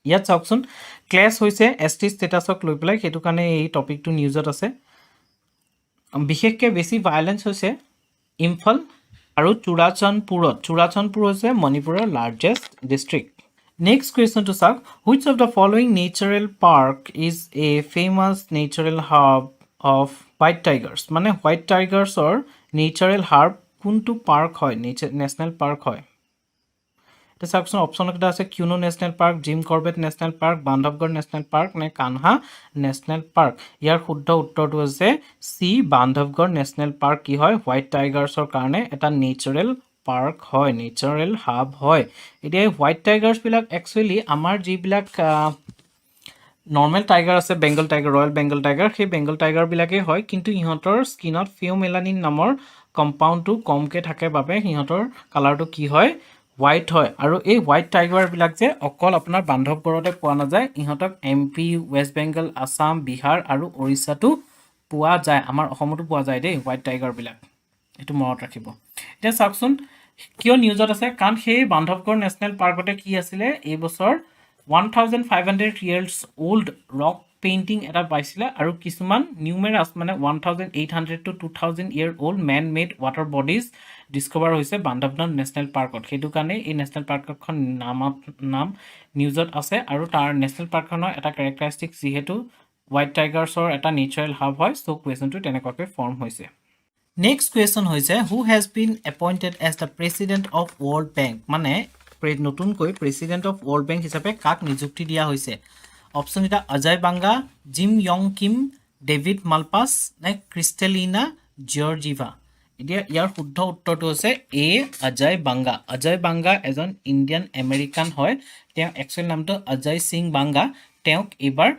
ইয়াত চাওকচোন ক্লেছ হৈছে ST ষ্টেটাছক লৈ পেলাই সেইটো কাৰণে এই টপিকটো নিউজত আছে বিশেষকৈ বেছি ভাইলেঞ্চ হৈছে ইম্ফল আৰু চুৰাচান্দপুৰ হৈছে মণিপুৰৰ লাৰ্জেষ্ট ডিষ্ট্ৰিক্ট নেক্সট কুৱেশ্যনটো চাওক which of the following natural park is a famous natural hub of white tigers মানে হোৱাইট টাইগাৰ্ছৰ নেচাৰেল হাব কোনটো পাৰ্ক হয় নেশ্যনেল পাৰ্ক হয় এতিয়া চাওকচোন অপশ্যনকেইটা আছে Kuno national park Jim Corbett national park Bandhavgarh national park নে কানহা নেশ্যনেল পাৰ্ক ইয়াৰ শুদ্ধ উত্তৰটো হৈছে চি বান্ধৱগড় নেশ্যনেল পাৰ্ক কি হয় হোৱাইট টাইগাৰ্ছৰ কাৰণে এটা নেচাৰেল পাৰ্ক হয় নেচাৰেল হাব হয় এতিয়া এই হোৱাইট টাইগাৰ্ছবিলাক একচুৱেলি আমাৰ যিবিলাক নৰ্মেল টাইগাৰ আছে Bengal tiger royal Bengal tiger সেই বেংগল টাইগাৰবিলাকেই হয় কিন্তু ইহঁতৰ স্কিনত ফিঅ'মেলানিন নামৰ কম্পাউণ্ডটো কমকৈ থাকে বাবে সিহঁতৰ কালাৰটো কি হয় হোৱাইট হয় আৰু এই হোৱাইট টাইগাৰবিলাক যে অকল আপোনাৰ বান্ধৱগড়তে পোৱা নাযায় ইহঁতক MP ৱেষ্ট বেংগল আছাম বিহাৰ আৰু উৰিষ্যাতো পোৱা যায় আমাৰ অসমতো পোৱা যায় দেই হোৱাইট টাইগাৰবিলাক এইটো মনত ৰাখিব এতিয়া চাওকচোন কিয় নিউজত আছে কাৰণ সেই বান্ধৱগড় নেশ্যনেল পাৰ্কতে কি আছিলে এই বছৰ 1500 years old rock পেইণ্টিং এটা পাইছিলে আৰু কিছুমান নিউমেৰাছ মানে 1800 to 2000 year old man made water bodies Discover হৈছে বান্ধৱগড় নেশ্যনেল পাৰ্কত সেইটো কাৰণে এই নেশ্যনেল পাৰ্কখন নাম নিউজত আছে আৰু তাৰ নেশ্যনেল পাৰ্কখনৰ এটা কেৰেক্টাৰিষ্টিক যিহেতু হোৱাইট টাইগাৰ্ছৰ এটা নেচাৰেল হাব হয় চ' কুৱেশ্যনটো তেনেকুৱাকৈ ফৰ্ম হৈছে নেক্সট কুৱেশ্যন হৈছে who has been appointed as the president of world bank মানে নতুনকৈ প্ৰেসিডেন্ট অফ ওয়ার্ল্ড ব্যাংক হিচাপে কাক নিযুক্তি দিয়া হৈছে অপশন এটা অজয় বাঙ্গা জিম ইয়ং কিম ডেভিড মালপাস নে ক্ৰিষ্টেলিনা জৰ্জিভা এতিয়া ইয়াৰ শুদ্ধ উত্তৰটো হৈছে এ অজয় বাঙ্গা এজন ইণ্ডিয়ান আমেৰিকান হয় তেওঁ একচুৱেল নামটো অজয় সিং বাঙ্গা তেওঁক এবাৰ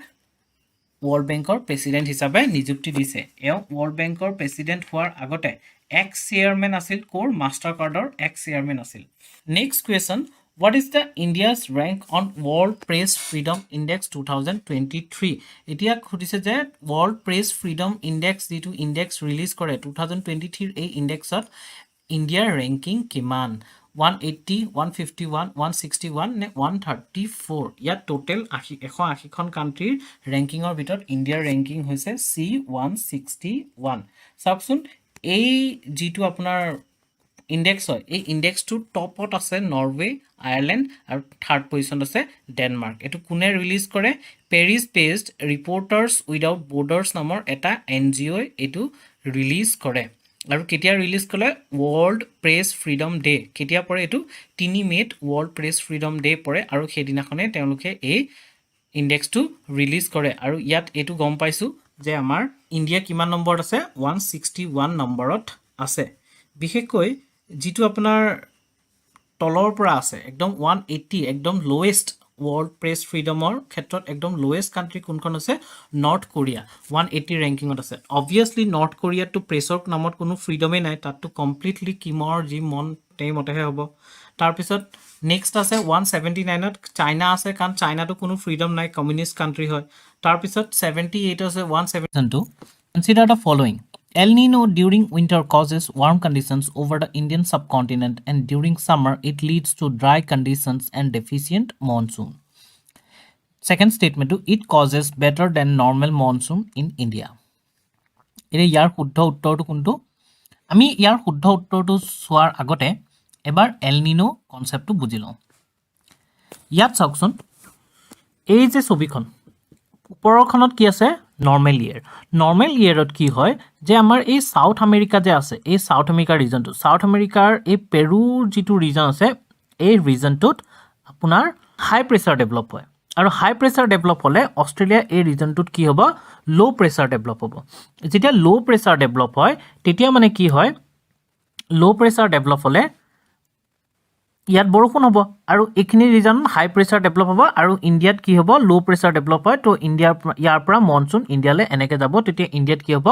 ওয়াৰ্ল্ড ব্যাংকৰ প্ৰেসিডেন্ট হিচাপে নিযুক্তি দিছে এওঁ ওয়াৰ্ল্ড ব্যাংকৰ প্ৰেসিডেন্ট হোৱাৰ আগতে এক্স চেয়াৰম্যান আছিল কোৰ মাষ্টাৰ কাৰ্ডৰ এক্স চেয়াৰম্যান আছিল next question What is the India's rank on World Press Freedom Index 2023? এতিয়া খুদিছে যে World Press Freedom Index যেটো ইনডেক্স ৰিলিজ কৰে 2023 এই ইনডেক্সত ইণ্ডিয়াৰ ৰেংকিং কিমান 180 151 161 নে 134 ইয়াত টোটেল 180 খন কান্ট্ৰিৰ ৰেংকিংৰ ভিতৰত ইণ্ডিয়াৰ ৰেংকিং হৈছে C161 চাওকচোন এই যেটো আপোনাৰ ইনডেক্স হয় এই ইনডেক্সটোৰ টপত আছে নৰৱে আয়াৰলেণ্ড আৰু থাৰ্ড পজিশনত আছে ডেনমাৰ্ক এটো কোনে ৰিলিজ কৰে Paris based reporters without borders নামৰ এটা এনজিঅ এটো ৰিলিজ কৰে আৰু কেতিয়া ৰিলিজ কৰে ওয়াৰ্ল্ড প্ৰেছ ফ্ৰীডম ডে কেতিয়া পৰে এটো 3 মেত ওয়াৰ্ল্ড প্ৰেছ ফ্ৰীডম ডে পৰে আৰু সেইদিনাখনে তেওঁলোকে এই ইনডেক্সটো ৰিলিজ কৰে আৰু ইয়াত এটো গম পাইছো যে আমাৰ ইণ্ডিয়া কিমান নম্বৰত আছে 161 নম্বৰত আছে বিশেষকৈ যেটো আপোনাৰ তলৰ পৰা আছে একদম 180 একদম লোৱেষ্ট ওয়াৰ্ল্ড প্ৰেছ ফ্ৰীডমৰ ক্ষেত্ৰত একদম লোৱেষ্ট কান্ট্ৰি কোনখন আছে নৰ্থ কোৰিয়া 180 ৰেংকিংত আছে অবভিয়াসলি নৰ্থ কোৰিয়াটো প্ৰেছৰ নামত কোনো ফ্ৰীডমে নাই তাতটো কমপ্লিটলি কিমৰ জি মন তেই মতেহে হ'ব তাৰ পিছত নেক্সট আছে 179ত চাইনা আছে কাৰণ চাইনাটো কোনো ফ্ৰীডম নাই কমিউনিষ্ট কান্ট্ৰি হয় তাৰ পিছত 78 আছে 172 consider the following El Nino during winter causes warm conditions over the Indian subcontinent and during summer it leads to dry conditions and deficient monsoon. Second statement to it causes better than normal monsoon in India. Ere yar শুদ্ধ উত্তৰটো কোনটো আমি ইয়াৰ শুদ্ধ উত্তৰটো সোৱাৰ আগতে এবাৰ El Nino কনসেপ্টটো বুজি লওঁ ইয়াত চাওকচোন এই যে ছবিখন উপৰখনত কি আছে নৰ্মেল ইয়েৰত কি হয় যে আমাৰ এই সাউথ আমেৰিকা যে আছে এই সাউথ আমেৰিকাৰ ৰিজনটো সাউথ আমেৰিকাৰ এই পেৰুৰ যেটো ৰিজন আছে এই ৰিজনটোত আপোনাৰ হাই প্ৰেছাৰ ডেভেলপ হয় আৰু হাই প্ৰেছাৰ ডেভেলপ হলে অষ্ট্ৰেলিয়া এই ৰিজনটোত কি হ'ব লো প্ৰেছাৰ ডেভেলপ হ'ব যেতিয়া লো প্ৰেছাৰ ডেভেলপ হয় তেতিয়া মানে কি হয় লো প্ৰেছাৰ ডেভেলপ হলে ইয়াত বৰষুণ হ'ব আৰু এখিনি ৰিজন হাই প্ৰেছাৰ ডেভেলপ হ'ব আৰু ইণ্ডিয়াত কি হ'ব লো প্ৰেছাৰ ডেভেলপ হয় তো ইয়াৰ পৰা মনসুন ইণ্ডিয়ালে এনেকে যাব তেতিয়া ইণ্ডিয়াত কি হ'ব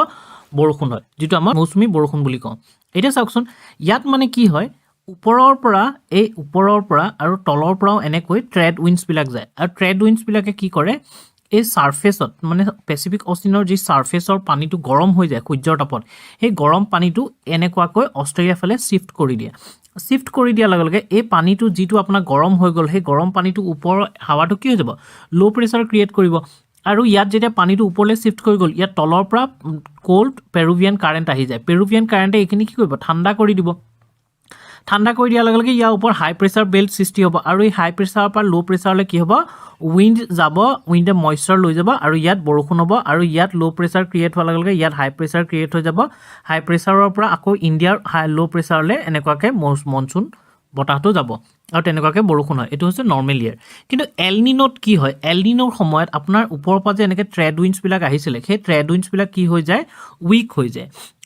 বৰষুণ হয় যেটো আমাৰ মৌচুমী বৰষুণ বুলি কওঁ এটা চাওকচোন ইয়াত মানে কি হয় ওপৰৰ পৰা আৰু তলৰ পৰাও এনেকৈ ট্ৰেড উইন্ডছ বিলাক যায় আৰু ট্ৰেড উইন্ডছ বিলাকে কি কৰে এই সাৰফেসত মানে পেসিফিক অচিনৰ যি সাৰফেসৰ পানীটো গৰম হৈ যায় সূৰ্যৰ তাপত এই গৰম পানীটো এনেকুৱাকৈ অষ্ট্ৰেলিয়া ফালে শিফট কৰি দিয়া লগে লগে এই পানীটো যেটো আপোনাৰ গৰম হৈ গল সেই গৰম পানীটো ওপৰ হাৱাটো কি হৈ যাব লো প্ৰেছাৰ ক্ৰিয়েট কৰিব আৰু ইয়াত যেতিয়া পানীটো ওপৰলৈ শিফট কৰি গল ইয়াত তলৰ পৰা কোল্ড পেৰুভিয়ান কাৰেন্ট আহি যায় পেৰুভিয়ান কাৰেন্টে এইখিনি কি কৰিব ঠাণ্ডা কৰি দিব ঠাণ্ডা কৰি দিয়াৰ লগে লগে ইয়াৰ ওপৰ হাই প্ৰেছাৰ বেল্ট সৃষ্টি হ'ব আৰু এই হাই প্ৰেছাৰৰ পৰা লো প্ৰেছাৰলৈ কি হ'ব উইণ্ড যাব উইণ্ডে মইশ্চাৰ লৈ যাব আৰু ইয়াত বৰষুণ হ'ব আৰু ইয়াত লো প্ৰেছাৰ ক্ৰিয়েট হোৱাৰ লগে লগে ইয়াত হাই প্ৰেছাৰ ক্ৰিয়েট হৈ যাব হাই প্ৰেছাৰৰ পৰা আকৌ ইণ্ডিয়াৰ হাই লো প্ৰেছাৰলৈ এনেকুৱাকৈ মনসুন বতাহটো যাব আৰু তেনেকুৱাকৈ বৰষুণ হয় এটো হৈছে নৰ্মেল ইয়েৰ কিন্তু এল নিনোত কি হয় এল নিনোৰ সময়ত আপোনাৰ ওপৰৰ পৰা যে এনেকৈ ট্ৰেড উইন্ডছ বিলাক আহিছিলে সেই ট্ৰেড উইন্ডছ বিলাক কি হৈ যায়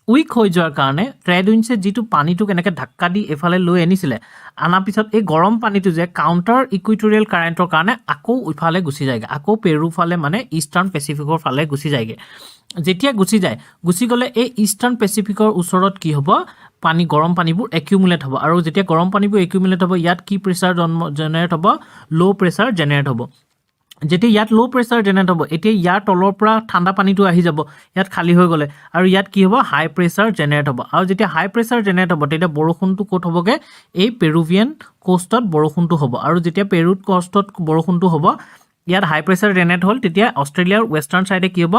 উইক হৈ যোৱাৰ কাৰণে ট্ৰেড উইন্ডছে যেটো পানীটোক এনেকৈ ধাক্কা দি এফালে লৈ আনিছিলে আনাৰ পিছত এই গৰম পানীটো যে কাউণ্টাৰ ইকুইটৰিয়েল কাৰেণ্টৰ কাৰণে আকৌ ইফালে গুচি যায়গে আকৌ পেৰু ফালে মানে ইষ্টাৰ্ণ পেচিফিকৰ ফালে গুচি যায়গে যেতিয়া গুচি গলে এই ইষ্টাৰ্ণ পেচিফিকৰ ওচৰত কি হ'ব পানী গৰম পানীবোৰ একিউমুলেট হ'ব আৰু যেতিয়া গৰম পানীবোৰ একিউমুলেট হ'ব ইয়াত কি প্ৰেছাৰ জেনেৰেট হ'ব লো প্ৰেছাৰ জেনেৰেট হ'ব যেতিয়া ইয়াত লো প্ৰেছাৰ জেনেৰেট হ'ব এতিয়া ইয়াৰ তলৰ পৰা ঠাণ্ডা পানীটো আহি যাব ইয়াত খালি হৈ গলে আৰু ইয়াত কি হ'ব হাই প্ৰেছাৰ জেনেৰেট হ'ব আৰু যেতিয়া হাই প্ৰেছাৰ জেনেৰেট হ'ব তেতিয়া বৰষুণটো ক'ত হ'বগে এই পেৰুভিয়ান কোষ্টত বৰষুণটো হ'ব আৰু যেতিয়া পেৰুত কোষ্টত বৰষুণটো হ'ব ইয়াত হাই প্ৰেছাৰ জেনেৰেট হ'ল তেতিয়া অষ্ট্ৰেলিয়াৰ ৱেষ্টাৰ্ণ সাইডে কি হ'ব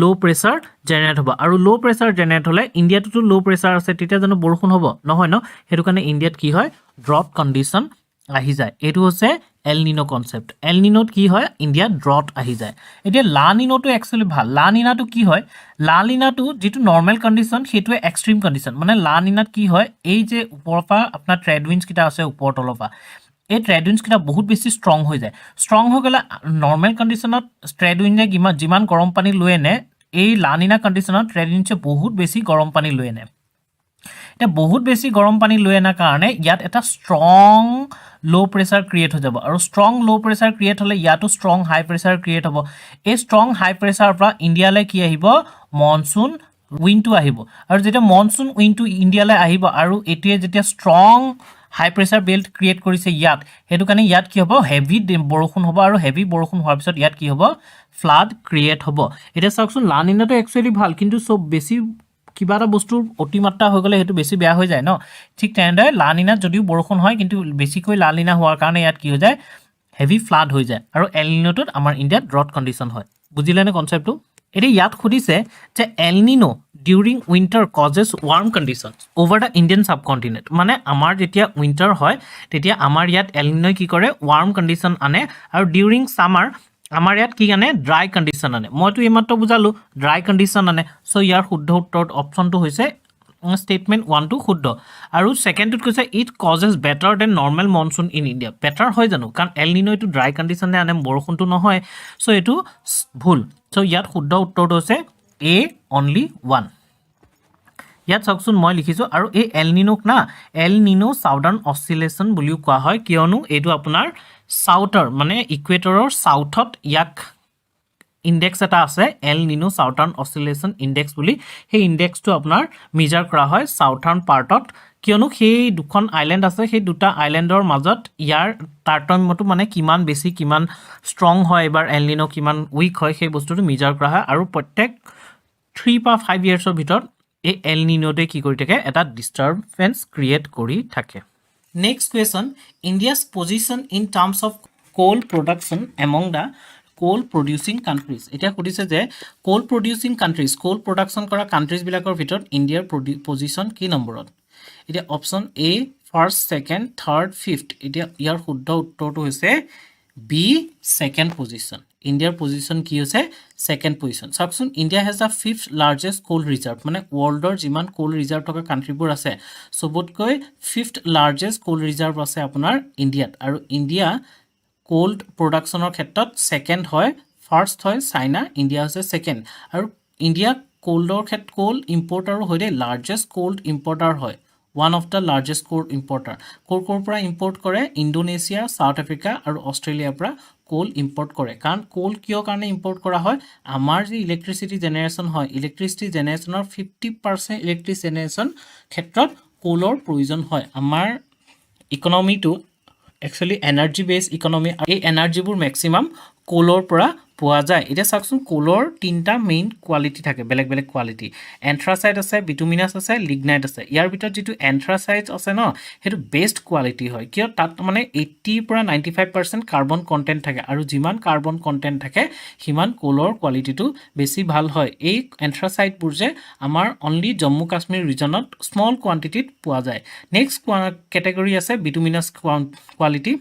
লো প্ৰেছাৰ জেনেৰেট হ'ব আৰু লো প্ৰেছাৰ জেনেৰেট হ'লে ইণ্ডিয়াটো লো প্ৰেছাৰ আছে তেতিয়া জানো বৰষুণ হ'ব নহয় ন হেতু কাৰণে ইণ্ডিয়াত কি হয় ড্ৰট কণ্ডিশ্যন আহি যায় এটো হৈছে এল নিনো কনসেপ্ট এল নিনোত কি হয় ইণ্ডিয়া ড্ৰট আহি যায় এতিয়া লা নিনোটো একচুয়ালি ভাল লা নিনাটো কি হয় লা নিনাটো যেটো নৰ্মেল কণ্ডিশ্যন হেতুৱে এক্সট্ৰিম কণ্ডিশ্যন মানে লা নিনাত কি হয় এই যে ওপৰৰ পৰা আপোনাৰ ট্ৰেড উইন্ডছ কিটা আছে ওপৰ তলৰ পৰা এই ট্ৰেড উইণ্ডছকেইটা বহুত বেছি ষ্ট্ৰং হৈ যায় ষ্ট্ৰং হৈ গ'লে নৰ্মেল কণ্ডিশ্যনত ট্ৰেড উইণ্ডে যিমান গৰম পানী লৈ আনে এই লানিনা কণ্ডিশ্যনত ট্ৰেড উইণ্ডছে বহুত বেছি গৰম পানী লৈ আনে এতিয়া বহুত বেছি গৰম পানী লৈ অনাৰ কাৰণে ইয়াত এটা ষ্ট্ৰং ল' প্ৰেছাৰ ক্ৰিয়েট হৈ যাব আৰু ষ্ট্ৰং ল' প্ৰেছাৰ ক্ৰিয়েট হ'লে ইয়াতো ষ্ট্ৰং হাই প্ৰেছাৰ ক্ৰিয়েট হ'ব এই ষ্ট্ৰং হাই প্ৰেছাৰৰ পৰা ইণ্ডিয়ালৈ কি আহিব মনচুন উইণ্ডটো আহিব আৰু যেতিয়া মনচুন উইণ্ডটো ইণ্ডিয়ালৈ আহিব আৰু এইটোৱে যেতিয়া ষ্ট্ৰং হাই প্ৰেছাৰ বেল্ট ক্ৰিয়েট কৰিছে ইয়াত সেইটো কাৰণে ইয়াত কি হ'ব হেভি বৰষুণ হ'ব আৰু হেভি বৰষুণ হোৱাৰ পিছত ইয়াত কি হ'ব ফ্লাড ক্ৰিয়েট হ'ব এতিয়া চাওকচোন লানিনাটো একচুৱেলি ভাল কিন্তু চব বেছি কিবা এটা বস্তুৰ অতিমাত্ৰা হৈ গ'লে সেইটো বেছি বেয়া হৈ যায় ন ঠিক তেনেদৰে লানিনাত যদিও বৰষুণ হয় কিন্তু বেছিকৈ লানিনা হোৱাৰ কাৰণে ইয়াত কি হৈ যায় হেভি ফ্লাড হৈ যায় আৰু এলনিনোটোত আমাৰ ইণ্ডিয়াত ড্ৰট কণ্ডিশ্যন হয় বুজিলেনে কনচেপ্টটো এতিয়া ইয়াত সুধিছে যে El Nino during winter causes warm conditions over the Indian subcontinent মানে আমাৰ যেতিয়া উইণ্টাৰ হয় তেতিয়া আমাৰ ইয়াত এলনিনোই কি কৰে ৱাৰ্ম কণ্ডিশ্যন আনে আৰু ডিউৰিং ছামাৰ আমাৰ ইয়াত কি আনে ড্ৰাই কণ্ডিশ্যন আনে মইতো এইমাত্ৰ বুজালোঁ ড্ৰাই কণ্ডিশ্যন আনে চ' ইয়াৰ শুদ্ধ উত্তৰত অপশ্যনটো হৈছে ষ্টেটমেণ্ট 1টো শুদ্ধ আৰু ছেকেণ্ডটোত কৈছে it causes better than normal monsoon in India better হয় জানো কাৰণ এলনিনো এইটো ড্ৰাই কণ্ডিশ্যনে আনে বৰষুণটো নহয় চ' এইটো ভুল চ' ইয়াত শুদ্ধ উত্তৰটো হৈছে এ অনলি 1 ইয়াত চাওকচোন মই লিখিছোঁ আৰু এই এলনিনোক না এলনিনো চাউদাৰ্ণ অচিলেশ্যন বুলিও কোৱা হয় কিয়নো এইটো আপোনাৰ চাউথৰ মানে ইকুৱেটৰৰ চাউথত ইয়াক ইণ্ডেক্স এটা আছে এলনিনো চাউথাৰ্ণ অচিলেশ্যন ইণ্ডেক্স বুলি সেই ইণ্ডেক্সটো আপোনাৰ মেজাৰ কৰা হয় চাউথাৰ্ণ পাৰ্টত কিয়নো সেই দুখন আইলেণ্ড আছে সেই দুটা আইলেণ্ডৰ মাজত ইয়াৰ তাৰতম্যটো মানে কিমান বেছি কিমান ষ্ট্ৰং হয় এবাৰ এলনিনো কিমান উইক হয় সেই বস্তুটো মেজাৰ কৰা হয় আৰু প্ৰত্যেক 3 বা 5 ইয়াৰ্ছৰ ভিতৰত এই এলনিনোতে কি কৰি থাকে এটা ডিষ্টাৰবেঞ্চ ক্ৰিয়েট কৰি থাকে next question India's position in terms of coal production among the coal producing countries এতিয়া সুধিছে যে coal producing countries coal production কৰা কাণ্ট্ৰিজবিলাকৰ ভিতৰত ইণ্ডিয়াৰ পজিশ্যন কি নম্বৰত এতিয়া option A first second third fifth এতিয়া ইয়াৰ শুদ্ধ উত্তৰটো হৈছে বি ছেকেণ্ড পজিশ্যন ইণ্ডিয়াৰ পজিশ্যন কি হৈছে ছেকেণ্ড পজিশ্যন চাওকচোন India has the fifth largest coal reserve মানে ৱৰ্ল্ডৰ যিমান কোল ৰিজাৰ্ভ থকা কাণ্ট্ৰিবোৰ আছে চবতকৈ ফিফথ লাৰ্জেষ্ট কোল ৰিজাৰ্ভ আছে আপোনাৰ ইণ্ডিয়াত আৰু ইণ্ডিয়া কোল্ড প্ৰডাকশ্যনৰ ক্ষেত্ৰত ছেকেণ্ড হয় ফাৰ্ষ্ট হয় চাইনা ইণ্ডিয়া হৈছে ছেকেণ্ড আৰু ইণ্ডিয়া কোল্ডৰ ক্ষেত্ৰত কোল ইম্পৰ্টাৰো হয় দেই লাৰ্জেষ্ট কোল্ড ইম্পৰ্টাৰ হয় one of the largest coal importer ক'ৰ পৰা ইম্পৰ্ট কৰে ইণ্ডোনেছিয়া চাউথ আফ্ৰিকা আৰু অষ্ট্ৰেলিয়াৰ পৰা কোল ইম্পৰ্ট কৰে কাৰণ কোল কিয় কাৰণে ইম্পৰ্ট কৰা হয় আমাৰ যি ইলেক্ট্ৰিচিটি জেনেৰেশ্যন হয় ইলেক্ট্ৰিচিটি জেনেৰেশ্যনৰ 50% ইলেক্ট্ৰিচিটি জেনেৰেশ্যন ক্ষেত্ৰত কোলৰ প্ৰয়োজন হয় আমাৰ ইকনমিটো একচুৱেলি এনাৰ্জি বেছ ইকনমি এই এনাৰ্জিবোৰ মেক্সিমাম কোলৰ পৰা পোৱা যায় এতিয়া চাওকচোন কোলৰ তিনিটা মেইন কোৱালিটি থাকে বেলেগ বেলেগ কোৱালিটি এন্থ্ৰাচাইট আছে বিটুমিনাছ আছে লিগনাইট আছে ইয়াৰ ভিতৰত যিটো এন্থ্ৰাচাইট আছে ন সেইটো বেষ্ট কোৱালিটি হয় কিয় তাত মানে 80 পৰা 95% কাৰ্বন কণ্টেণ্ট থাকে আৰু যিমান কাৰ্বন কণ্টেণ্ট থাকে সিমান কোলৰ কোৱালিটিটো বেছি ভাল হয় এই এন্থ্ৰাচাইটবোৰ যে আমাৰ অনলি জম্মু কাশ্মীৰ ৰিজনত স্মল কোৱান্টিটিত পোৱা যায় নেক্সট কেটেগৰী আছে বিটুমিনাছ কোৱালিটি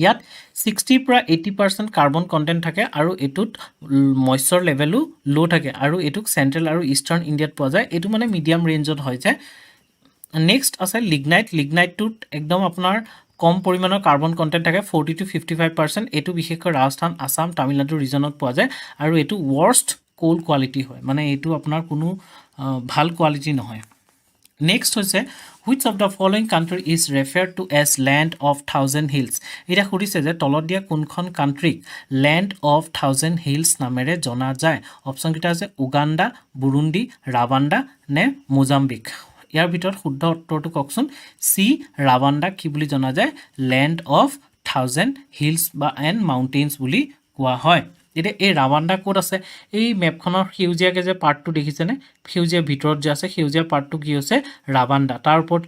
ইয়াত 60 পৰা 80% কাৰ্বন কণ্টেণ্ট থাকে আৰু এইটোত মইশ্চাৰ লেভেলো ল' থাকে আৰু এইটোক চেণ্ট্ৰেল আৰু ইষ্টাৰ্ণ ইণ্ডিয়াত পোৱা যায় এইটো মানে মিডিয়াম ৰেঞ্জত হয় যে নেক্সট আছে লিগনাইটটোত একদম আপোনাৰ কম পৰিমাণৰ কাৰ্বন কণ্টেণ্ট থাকে 40 to 55% এইটো বিশেষকৈ ৰাজস্থান আসাম তামিলনাডু ৰিজনত পোৱা যায় আৰু এইটো ৱৰ্ষ্ট কোল কোৱালিটি হয় মানে এইটো আপোনাৰ কোনো ভাল কোৱালিটি নহয় নেক্সট হৈছে which of the following country is referred to as land of thousand hills এটা সুধিছে যে তলত দিয়া কোনখন কাণ্ট্ৰিক land of thousand hills নামেৰে জনা যায় অপশ্যন কেইটা আছে উগাণ্ডা বুৰুণ্ডি ৰাৱাণ্ডা নে মোজাম্বিক ইয়াৰ ভিতৰত শুদ্ধ উত্তৰটো কওকচোন চি ৰাৱাণ্ডা কি বুলি জনা যায় land of thousand hills বা এণ্ড মাউণ্টেইনছ বুলি কোৱা হয় এতিয়া এই ৰাৱাণ্ডা ক'ত আছে এই মেপখনৰ সেউজীয়াকৈ যে পাৰ্টটো দেখিছেনে সেউজীয়া ভিতৰত যে আছে সেউজীয়া পাৰ্টটো কি হৈছে ৰাৱাণ্ডা তাৰ ওপৰত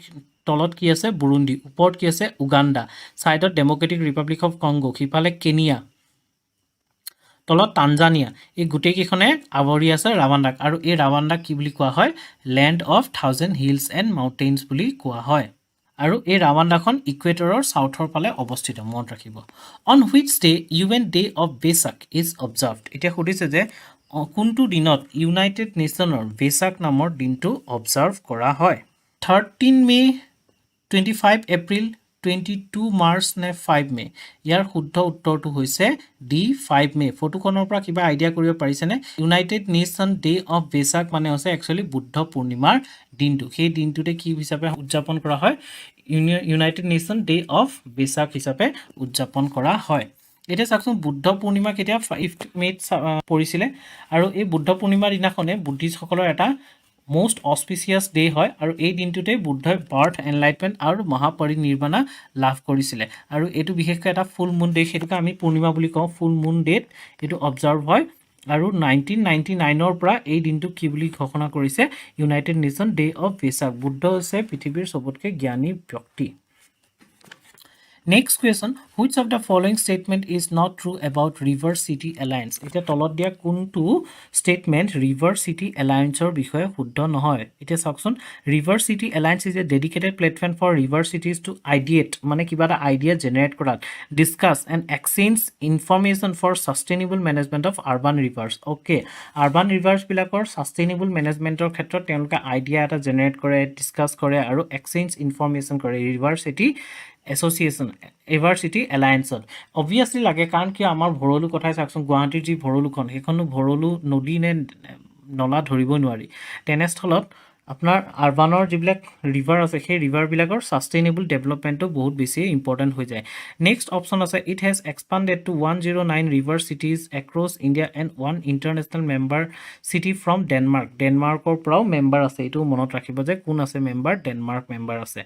তলত কি আছে বুৰুণ্ডি ওপৰত কি আছে উগাণ্ডা ছাইডত ডেম'ক্ৰেটিক ৰিপাব্লিক অফ কংগো সিফালে কেনিয়া তলত তানজানিয়া এই গোটেইকেইখনে আৱৰি আছে ৰাৱাণ্ডাক আৰু এই ৰাৱাণ্ডাক কি বুলি কোৱা হয় land of thousand hills and mountains বুলি কোৱা হয় আৰু এই ৰাৱাণ্ডাখন ইকুৱেটৰৰ চাউথৰ ফালে অৱস্থিত মনত ৰাখিব on which day UN day of Vesak is observed এতিয়া সুধিছে যে কোনটো দিনত ইউনাইটেড নেশ্যনৰ বেচাক নামৰ দিনটো অবজাৰ্ভ কৰা হয় 13 মে 25 এপ্ৰিল 22 মাৰ্চ নে 5 মে ইয়াৰ শুদ্ধ উত্তৰটো হৈছে ডি 5 মে ফটোখনৰ পৰা কিবা আইডিয়া কৰিব পাৰিছেনে ইউনাইটেড নেশ্যন ডে অফ বেসাক মানে হৈছে একচুয়ালি বুদ্ধ পূৰ্ণিমাৰ দিনটো সেই দিনটোতে কি হিচাপে উদযাপন কৰা হয় ইউনাইটেড নেশ্যন ডে অফ বেসাক হিচাপে উদযাপন কৰা হয় এতিয়া চাওকচোন বুদ্ধ পূৰ্ণিমা কেতিয়া 5 মেত পৰিছিলে আৰু এই বুদ্ধ পূৰ্ণিমাৰ দিনাখনে বুদ্ধিষ্টসকলৰ এটা most auspicious day হয় আৰু এই দিনটোতে বুদ্ধই বাৰ্থ এনলাইটমেন্ট আৰু মহাপৰিনিৰ্বাণা লাভ কৰিছিলে আৰু এটো বিশেষকৈ এটা ফুল মুন ডে হেতুকা আমি পূৰ্ণিমা বুলি কওঁ ফুল মুন ডেট এটো অবজাৰ্ভ হয় আৰু 1999 ৰ পৰা এই দিনটো কি বুলি ঘোষণা কৰিছে united nation day of Vesak Buddha হৈছে পৃথিৱীৰ সবতকৈ জ্ঞানী ব্যক্তি Next question, which of the following statement is not true about River City Alliance? এটা তলত দিয়া কোনটো statement River City Alliance ৰ বিষয়ে শুদ্ধ নহয় এটা চাওকচোন River City Alliance is a dedicated platform for river cities to ideate মানে কিবা এটা আইডিয়া জেনাৰেট কৰাত discuss and exchange information for sustainable management of urban rivers okay urban rivers বিলাকৰ sustainable managementৰ ক্ষেত্ৰত তেওঁলোকে আইডিয়া এটা জেনাৰেট কৰে ডিসকাস কৰে আৰু exchange information কৰে River City Association River City Alliance obviously লাগে কাৰণ কি আমাৰ ভৰলু কথাই চাকচোন গুৱাহাটীৰ যি ভৰলুখন হেখনো ভৰলু নদী নে নলা ধৰিব নোৱাৰি তেনেস্থলত আপোনাৰ আৰবানৰ যিবিলাক ৰিভাৰ আছে সেই ৰিভাৰ বিলাকৰ সাস্টেইনেবল ডেভেলপমেন্টটো বহুত বেছি ইম্পৰ্টেন্ট হৈ যায় নেক্সট অপচন আছে it has expanded to 109 river cities across India and one international member city from Denmark ডেনমাৰ্কৰ পৰাও মেম্বাৰ আছে এটো মনত ৰাখিব যে কোন আছে মেম্বাৰ ডেনমাৰ্ক মেম্বাৰ আছে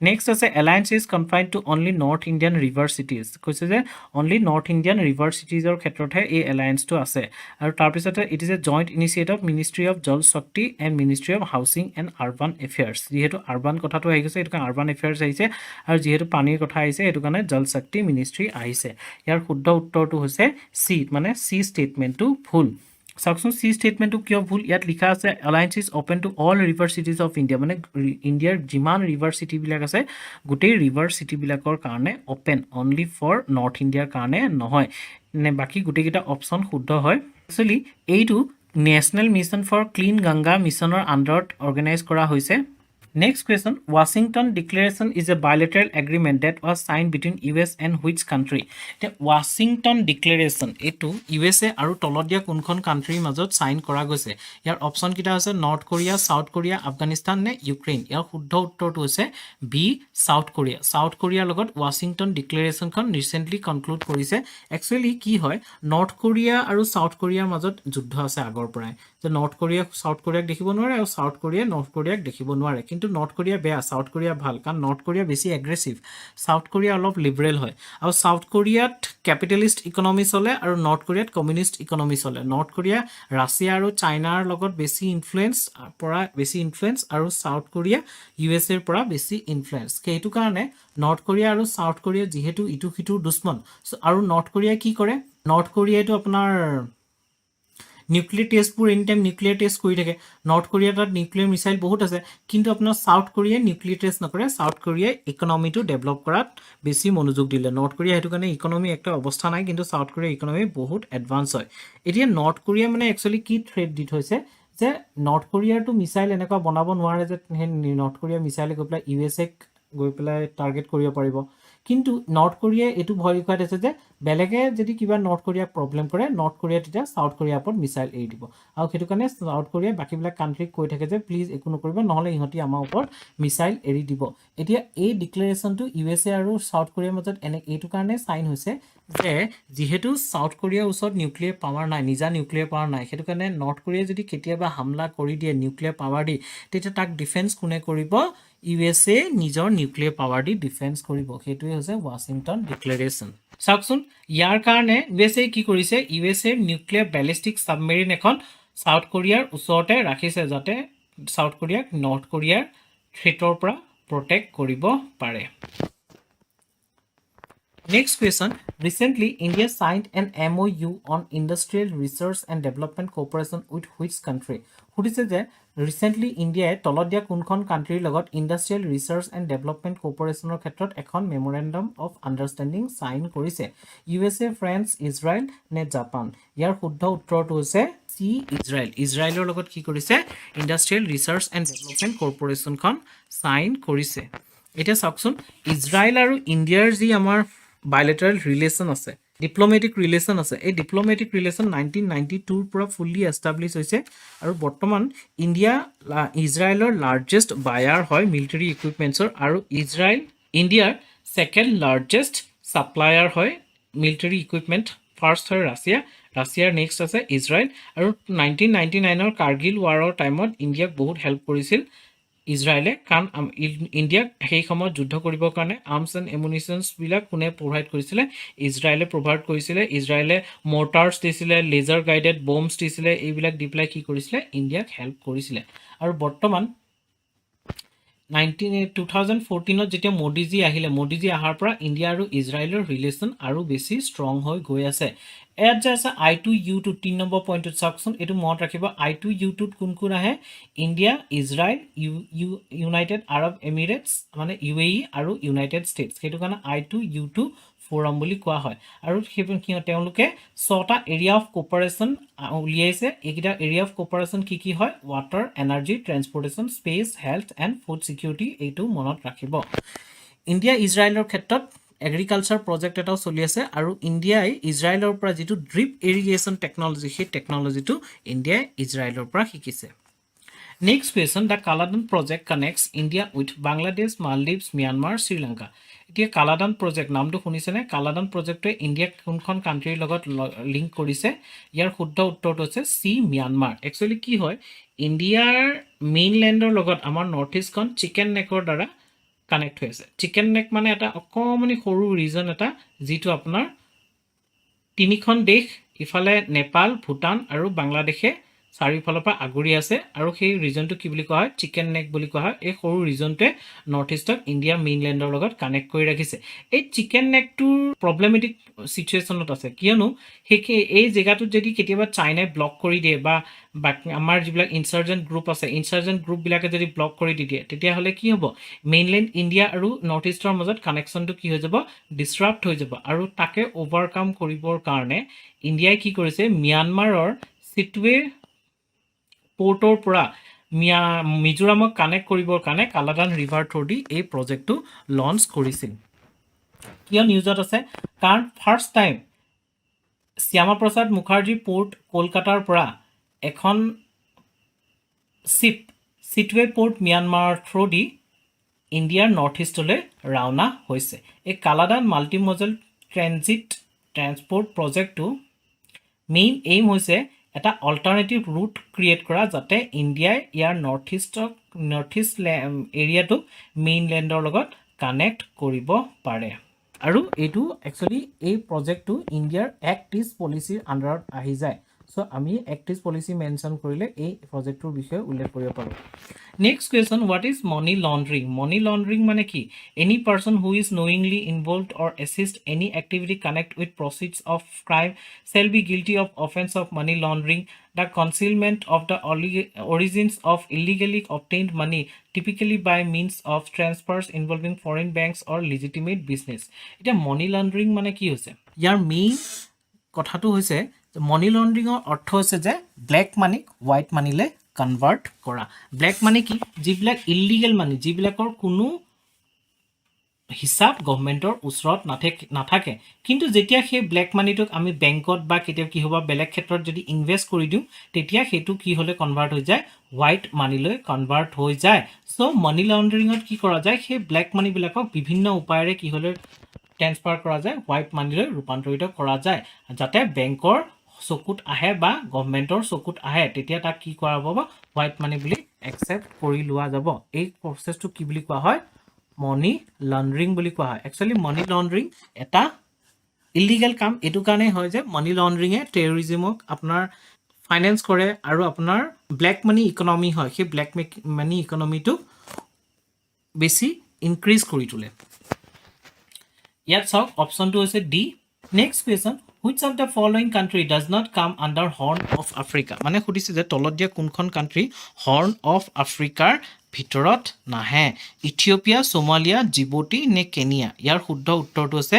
Next as a alliance is confined to only North Indian river cities. কৈছে যে only North Indian river cities or ক্ষেত্ৰতহে এই alliance টো আছে আৰু তাৰ পিছতে it is a joint initiative of Ministry of Jal Shakti and Ministry of Housing and Urban Affairs. যেহেতু urban কথাটো আহিছে এটো urban affairs আহিছে আৰু যেহেতু পানীৰ কথা আহিছে এটো কাৰণে Jal Shakti Ministry আহিছে ইয়াৰ শুদ্ধ উত্তৰটো হৈছে C মানে C statementটো ভুল Saxon C statement to kyo bhul yat likha ase alliance is open to all river cities of India mane India jiman river city bilak ase gutei river city bilakor karone open only for North India karone nohoy ne baki gutei kita option shuddho hoy actually eitu National Mission for Clean Ganga Mission or under organize kora hoise Next question Washington Declaration is a bilateral agreement that was signed between US and which country The Washington Declaration etu USA aru tolodia kunkhon country majot sign kora goise yar option kita ase North Korea South Korea Afghanistan ne Ukraine yar shuddho uttor tu ase B South Korea logot Washington Declaration kon recently conclude korise actually ki hoy North Korea aru South Korea majot juddho ase agor porai je North Korea South Korea dekhibo nware aru South Korea North Korea dekhibo nware কিন্তু North Korea বেয়া South Korea ভাল কাৰণ North Korea বেছি aggressive South Korea অলপ liberal হয় আৰু South Koreaত capitalist economy চলে আৰু North Koreaত communist economy চলে North Korea ৰাছিয়া আৰু চাইনাৰ লগত বেছি influence আৰু South Korea USA ৰ পৰা বেছি influence সেইটো কাৰণে North Korea আৰু South Korea যেহেতু ইটো হিতুৰ দুশ্মন আৰু North Korea কি কৰে North Korea টো আপোনাৰ Nuclear test pur anytime nuclear test kori thake North Korea tat nuclear missile bahut ase kintu apnar South Korea nuclear test na kore South Korea economy to develop korat beshi monojog dile North Korea hetu kane economy ekta obostha nai kintu South Korea economy bahut advance hoy etia North Korea mane actually ki threat dit hoise je North Korea to missile eneka banabo nware je North Korea missile gopla USA গৈ পেলাই target কৰিব পাৰিব কিন্তু north Korea এটু ভয় কোৱাত আছে যে বেলেগে যদি কিবা নৰ্থ কোৰিয়া প্ৰবলেম কৰে নৰ্থ কোৰিয়া তেতিয়া সাউথ কোৰিয়া ওপৰত মিসাইল এৰি দিব আৰু হেতু কাৰণে সাউথ কোৰিয়া বাকিবিলাক কান্ট্ৰিক কৈ থাকে যে প্লিজ একো নকৰিব নহলে ইহতি আমাৰ ওপৰত মিসাইল এৰি দিব এতিয়া এই ডিক্লেৰেশনটো ইউএসএ আৰু সাউথ কোৰিয়াৰ মাজত এনে এটু কাৰণে সাইন হৈছে যে যেহেতু সাউথ কোৰিয়াৰ ওচৰত নিউক্লিয়াৰ পাৱাৰ নাই নিজা নিউক্লিয়াৰ পাৱাৰ নাই হেতু কাৰণে নৰ্থ কোৰিয়া যদি কেতিয়াবা হামলা কৰি দিয়ে নিউক্লিয়াৰ পাৱাৰ দি তেতিয়া তাক ডিফেন্স কোনে কৰিব USA নিজৰ নিউক্লিয়াৰ পাৱাৰ দি ডিফেন্স কৰিব হেতুই হৈছে ওয়াশিংটন ডিক্লেৰেশন সাকচোন ইয়াৰ কাৰণে USA কি কৰিছে USA নিউক্লিয়াৰ ব্যালিস্টিক সাবমেৰিন এখন সাউথ কোৰিয়াৰ ওচৰতে ৰাখিছে যাতে সাউথ কোৰিয়াক নৰ্থ কোৰিয়াৰ থ্ৰেটৰ পৰা প্ৰটেক্ট কৰিব পাৰে Next question recently India signed an MOU on industrial research and development cooperation with which country Hudise je recently India tolodia kunkhon country logot industrial research and development cooperation or khetrot ekhon memorandum of understanding sign korise USA France Israel ne Japan yar shuddho uttor to hoise C Israelor logot ki korise industrial research and development corporation khon sign korise এতিয়া চাওকচোন Israel আৰু ইণ্ডিয়াৰ যি আমাৰ বাইলেটাৰেল relation আছে diplomatic relation আছে এই diplomatic relation 1992ৰ পৰা ফুল্লি এষ্টাব্লিছ হৈছে আৰু বৰ্তমান ইণ্ডিয়া ইজৰাইলৰ লাৰ্জেষ্ট বায়াৰ হয় মিলিটাৰী ইকুইপমেণ্টছৰ আৰু ইণ্ডিয়াৰ ছেকেণ্ড লাৰ্জেষ্ট ছাপ্লায়াৰ হয় মিলিটাৰী ইকুইপমেণ্ট ফাৰ্ষ্ট হয় ৰাছিয়াৰ নেক্সট আছে ইজৰাইল আৰু 1999ৰ কাৰ্গিল ৱাৰৰ টাইমত ইণ্ডিয়াক বহুত হেল্প কৰিছিল ইজৰাইলে কাৰণ ইণ্ডিয়াক সেই সময়ত যুদ্ধ কৰিবৰ কাৰণে আৰ্মছ এণ্ড এমুনিশ্যনছবিলাক কোনে প্ৰভাইড কৰিছিলে ইজৰাইলে প্ৰভাইড কৰিছিলে ইজৰাইলে মৰ্টাৰ্ছ দিছিলে লেজাৰ গাইডেড বম্বছ দিছিলে এইবিলাক দি পেলাই কি কৰিছিলে ইণ্ডিয়াক হেল্প কৰিছিলে আৰু বৰ্তমান 2014ত যেতিয়া মোদীজী আহিলে মোদীজী অহাৰ পৰা ইণ্ডিয়া আৰু ইজৰাইলৰ ৰিলেশ্যন আৰু বেছি ষ্ট্ৰং হৈ গৈ আছে ইয়াত যে আছে I2U2 3 নম্বৰ পইণ্টত চাওকচোন এইটো মনত ৰাখিব I2U2ত কোন আহে India Israel United Arab emirates মানে UAE আৰু ইউনাইটেড ষ্টেটছ সেইটো কাৰণে I2U2 ফৰাম বুলি কোৱা হয় আৰু তেওঁলোকে 6টা এৰিয়া অফ কোপাৰেশ্যন উলিয়াইছে এইকেইটা এৰিয়া অফ কোপাৰেশ্যন কি হয় water energy transportation space health and food security এইটো মনত ৰাখিব ইণ্ডিয়া ইজৰাইলৰ ক্ষেত্ৰত এগ্ৰিকালচাৰ প্ৰজেক্ট এটাও চলি আছে আৰু ইণ্ডিয়াই ইজৰাইলৰ পৰা যিটো ড্ৰিপ ইৰিগেশ্যন টেকনলজি সেই টেকনলজিটো ইণ্ডিয়াই ইজৰাইলৰ পৰা শিকিছে next question the Kaladan project connects India with Bangladesh Maldives Myanmar Sri Lanka এতিয়া কালাদান প্ৰজেক্ট নামটো শুনিছেনে কালাদান প্ৰজেক্টে ইণ্ডিয়াক কোনখন কাণ্ট্ৰিৰ লগত লিংক কৰিছে ইয়াৰ শুদ্ধ উত্তৰটো হৈছে চি ম্যানমাৰ একচুৱেলি কি হয় ইণ্ডিয়াৰ মেইনলেণ্ডৰ লগত আমাৰ নৰ্থ ইষ্টখন চিকেন নেকৰ দ্বাৰা কানেক্ট হৈ আছে চিকেন নেক মানে এটা অকমানি সৰু ৰিজন এটা যিটো আপোনাৰ তিনিখন দেশ ইফালে নেপাল ভূটান আৰু বাংলাদেশে চাৰিওফালৰ পৰা আগুৰি আছে আৰু সেই ৰিজনটো কি বুলি কোৱা হয় চিকেন নেক বুলি কোৱা হয় এই সৰু ৰিজনটোৱে নৰ্থ ইষ্টক ইণ্ডিয়া মেইনলেণ্ডৰ লগত কানেক্ট কৰি ৰাখিছে এই চিকেন নেকটোৰ প্ৰব্লেমেটিক চিটুৱেশ্যনত আছে কিয়নো এই জেগাটোত যদি কেতিয়াবা চাইনাই ব্লক কৰি দিয়ে বা আমাৰ যিবিলাক ইনচাৰ্জেণ্ট গ্ৰুপ আছে ইনচাৰ্জেণ্ট গ্ৰুপবিলাকে যদি ব্লক কৰি দি দিয়ে তেতিয়াহ'লে কি হ'ব মেইনলেণ্ড ইণ্ডিয়া আৰু নৰ্থ ইষ্টৰ মাজত কানেকশ্যনটো কি হৈ যাব ডিছৰাপ্ট হৈ যাব আৰু তাকে অভাৰকাম কৰিবৰ কাৰণে ইণ্ডিয়াই কি কৰিছে ম্যানমাৰৰ চিটৱে পোৰ্টৰ পৰা মিজোৰামক কানেক্ট কৰিবৰ কাৰণে কালাদান ৰিভাৰ থ্ৰুদি এই প্ৰজেক্টটো লঞ্চ কৰিছিল কিয় নিউজত আছে কাৰণ first time Syama Prasad Mukherjee port কলকাতাৰ পৰা এখন চিটৱে পোৰ্ট ম্যানমাৰ থ্ৰুদি ইণ্ডিয়াৰ নৰ্থ ইষ্টলৈ ৰাওনা হৈছে এই কালাদান মাল্টিমজেল ট্ৰেন্সপৰ্ট প্ৰজেক্টটো মেইন এইম হৈছে এটা অল্টাৰনেটিভ ৰুট ক্ৰিয়েট কৰা যাতে ইণ্ডিয়াই ইয়াৰ নৰ্থ ইষ্ট এৰিয়াটোক মেইনলেণ্ডৰ লগত কানেক্ট কৰিব পাৰে আৰু এইটো একচুৱেলি এই প্ৰজেক্টটো ইণ্ডিয়াৰ এক্ট ইষ্ট পলিচিৰ আণ্ডাৰত আহি যায় চ' আমি এক্ট ইষ্ট পলিচি মেনশ্যন কৰিলে এই প্ৰজেক্টটোৰ বিষয়ে উল্লেখ কৰিব পাৰোঁ next question what is money laundering মানে কি any person who is knowingly involved or assist any activity connect with proceeds of crime shall be guilty of offence of money laundering the concealment of the origins of illegally obtained money typically by means of transfers involving foreign banks or legitimate business এটা মানি laundering মানে কি হৈছে ইয়াৰ main কথাটো হৈছে মানি লণ্ড্ৰিঙৰ অৰ্থ হৈছে যে black Manik white মানিলে কনভাৰ্ট কৰা ব্লেক মানি কি যিবিলাক ইলিগেল মানি যিবিলাকৰ কোনো হিচাপ গভৰ্ণমেণ্টৰ ওচৰত নাথাকে কিন্তু যেতিয়া সেই ব্লেক মানিটোক আমি বেংকত বা কেতিয়াবা কি হ'ব বেলেগ ক্ষেত্ৰত যদি ইনভেষ্ট কৰি দিওঁ তেতিয়া সেইটো কি হ'লে কনভাৰ্ট হৈ যায় হোৱাইট মানিলৈ কনভাৰ্ট হৈ যায় চ' মানি লণ্ড্ৰিঙত কি কৰা যায় সেই ব্লেক মানিবিলাকক বিভিন্ন উপায়েৰে কি হ'লে ট্ৰেন্সফাৰ কৰা যায় হোৱাইট মানিলৈ ৰূপান্তৰিত কৰা যায় যাতে বেংকৰ চকুত আহে বা গভৰ্ণমেণ্টৰ চকুত আহে তেতিয়া তাক কি কৰা হ'ব হোৱাইট মানি বুলি একচেপ্ট কৰি লোৱা যাব এই প্ৰচেছটো কি বুলি কোৱা হয় মানি লণ্ড্ৰিং বুলি কোৱা হয় একচুৱেলি মানি লণ্ড্ৰিং এটা ইলিগেল কাম এইটো কাৰণে হয় যে মানি লণ্ড্ৰিঙে টেৰৰিজিমক আপোনাৰ ফাইনেন্স কৰে আৰু আপোনাৰ ব্লেক মানি ইকনমি হয় সেই ব্লেক মানি ইকনমিটোক বেছি ইনক্ৰিজ কৰি তোলে ইয়াত চাওক অপশ্যনটো হৈছে D next question which of the following country does not come under horn of Africa মানে সুধিছে যে তলত দিয়া কোনখন কান্ট্ৰি হৰ্ন অফ আফ্ৰিকাৰ ভিতৰত নাহে ইথিওপিয়া সোমালিয়া জিবুটি নে কেনিয়া ইয়াৰ শুদ্ধ উত্তৰটো আছে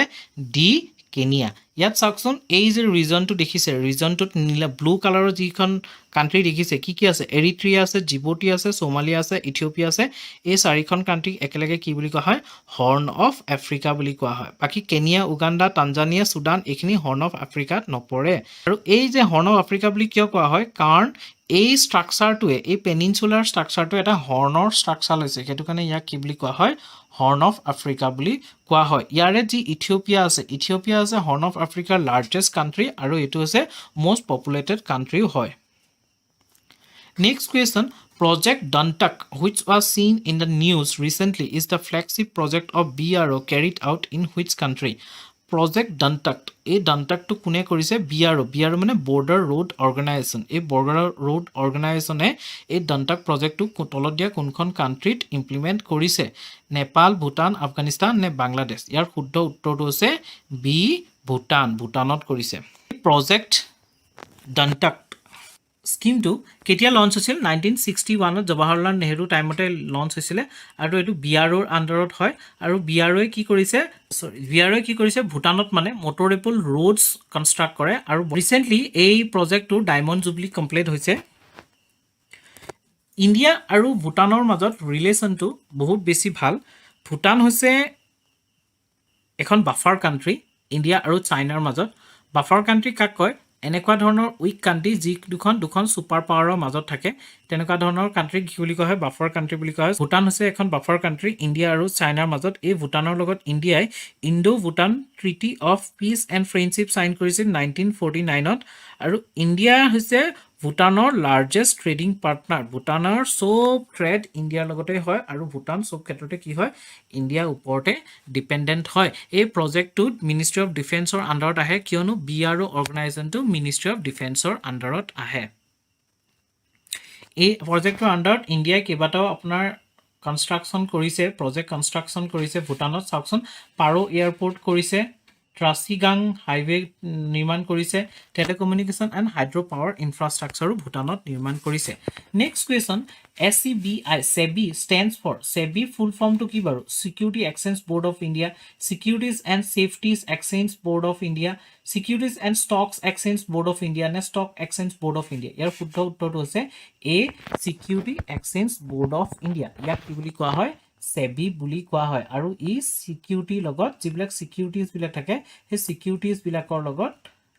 ডি কেনিয়া ইয়াত চাওকচোন এই যে ৰিজনটো দেখিছে ৰিজনটোত নীলা ব্লু কালাৰৰ যিখন কাণ্ট্ৰি দেখিছে কি আছে এৰিট্ৰিয়া আছে জিবুটি আছে সোমালিয়া আছে ইথিওপিয়া আছে এই চাৰিখন কাণ্ট্ৰিক একেলগে কি বুলি কোৱা হয় হৰ্ন অফ আফ্ৰিকা বুলি কোৱা হয় বাকি কেনিয়া উগাণ্ডা তানজানিয়া সুদান এইখিনি হৰ্ন অফ আফ্ৰিকাত নপৰে আৰু এই যে হৰ্ন অফ আফ্ৰিকা বুলি কিয় কোৱা হয় কাৰণ এই ষ্ট্ৰাকচাৰটোৱে এই পেনিনচুলাৰ ষ্ট্ৰাকচাৰটো এটা হৰ্নৰ ষ্ট্ৰাকচাৰ লৈছে সেইটো কাৰণে ইয়াক কি বুলি কোৱা হয় হৰ্ন অফ আফ্ৰিকা বুলি কোৱা হয় ইয়াৰে যি ইথিওপিয়া আছে হৰ্ন অফ আফ্ৰিকাৰ লাৰ্জেষ্ট কাণ্ট্ৰি আৰু এইটো হৈছে most populated country হয় next question project Dantak which was seen in the news recently is the flagship project of BRO carried out in which country project Dantak এই Dantak টো কোনে কৰিছে BRO মানে border road organization এই border road organization এ এই Dantak project টো তলত দিয়া কোনখন কান্ট্ৰিত ইমপ্লিমেন্ট কৰিছে নেপাল ভুটান আফগানিস্তান নে বাংলাদেশ ইয়াৰ শুদ্ধ উত্তৰটো হৈছে বি ভুটানত কৰিছে project Dantak স্কিমটো কেতিয়া লঞ্চ হৈছিল 1961 জৱাহৰলাল নেহৰু টাইমতে লঞ্চ হৈছিল আৰু এটো বিআৰওৰ আন্ডাৰত হয় আৰু বিআৰওয়ে কি কৰিছে ভুটানত মানে মোটৰেবল ৰোডস কনস্ট্ৰাক্ট কৰে আৰু ৰিসেন্টলি এই প্ৰজেক্টটো ডায়মণ্ড জুবলি কমপ্লিট হৈছে ইণ্ডিয়া আৰু ভুটানৰ মাজত ৰিলেশনটো বহুত বেছি ভাল ভুটান হৈছে এখন বাফাৰ কান্ট্ৰি ইণ্ডিয়া আৰু চাইনাৰ মাজত বাফাৰ কান্ট্ৰি কাক কয় এনেকুৱা ধৰণৰ উইক কান্ট্ৰি যি দুখন সুপাৰ পাৱাৰৰ মাজত থাকে তেনেকুৱা ধৰণৰ কান্ট্ৰি কি বুলি কোৱা হয় বাফাৰ কান্ট্ৰি বুলি কোৱা হয় ভুটান হৈছে এখন বাফাৰ কান্ট্ৰি ইণ্ডিয়া আৰু চাইনাৰ মাজত এই ভুটানৰ লগত ইণ্ডিয়াই Indo Bhutan treaty of peace and friendship sign কৰিছিল 1949ত আৰু ইণ্ডিয়া হৈছে ভুটানৰ লাৰ্জেষ্ট ট্ৰেডিং পাৰ্টনাৰ ভুটানৰ সব ট্ৰেড ইণ্ডিয়াৰ লগতে হয় আৰু ভুটান সব ক্ষেত্ৰতে কি হয় ইণ্ডিয়াৰ ওপৰতে ডিপেন্ডেন্ট হয় এই প্ৰজেক্টটোত মিনিষ্ট্ৰি অফ ডিফেন্সৰ আন্ডাৰত আহে কিয়নো বিআৰও অৰ্গানাইজেশনটো মিনিষ্ট্ৰি অফ ডিফেন্সৰ আন্ডাৰত আহে এই প্ৰজেক্টৰ আন্ডাৰত ইণ্ডিয়াই কেইবাটাও আপোনাৰ কনষ্ট্ৰাকচন কৰিছে প্ৰজেক্ট কনষ্ট্ৰাকচন কৰিছে ভুটানত চাওকচোন পাৰো এয়াৰপোৰ্ট কৰিছে ট্ৰাছিগাং হাইৱে নিৰ্মাণ কৰিছে টেলিকমিউনিকেশ্যন এণ্ড হাইড্ৰ পাৱাৰ ইনফ্ৰাষ্ট্ৰাকচাৰো ভুটানত নিৰ্মাণ কৰিছে next question SEBI stands for SEBI ফুল ফৰ্মটো কি বাৰু Security Exchange Board of India Securities and Safeties Exchange Board of India Securities and Stocks Exchange Board of India নে Stock Exchange Board of India ইয়াৰ শুদ্ধ উত্তৰটো হৈছে A Security Exchange Board of India ইয়াক কি বুলি কোৱা হয় SEBI বুলি কোৱা হয় আৰু ই সিকিউৰিটি লগত যিবিলাক সিকিউৰিটিজ বিলাক থাকে সেই সিকিউৰিটিজ বিলাকৰ লগত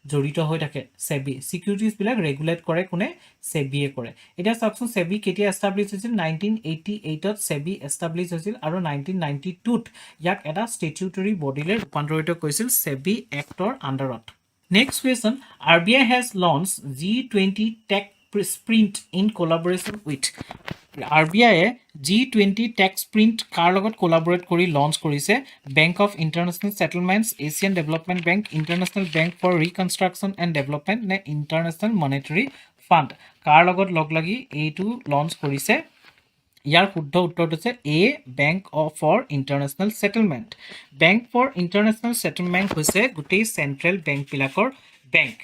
জড়িত হৈ থাকে SEBI সিকিউৰিটিজ বিলাক ৰেগুলেট কৰে কোনে SEBI এ কৰে এটা চাওকচোন SEBI কেতিয়া এস্টাবলিশ হৈছিল 1988 ত SEBI এস্টাবলিশ হৈছিল আৰু 1992 ত ইয়াক এটা স্ট্যাটিউটৰী বডিলে ৰূপান্তৰিত কৰিছিল SEBI এক্টৰ আন্ডাৰত next question RBI has launched G20 Tech Sprint in collaboration with RBI G20 Tech Sprint কাৰ লগত কোলাবৰেট কৰি লঞ্চ কৰিছে bank of international settlements Asian development bank international bank for reconstruction and development নে international monetary fund কাৰ লগত লগ লাগি এইটো লঞ্চ কৰিছে ইয়াৰ শুদ্ধ উত্তৰটো হৈছে A bank for international settlement bank for international settlement হৈছে গোটেই চেন্ট্ৰেল বেংকবিলাকৰ বেংক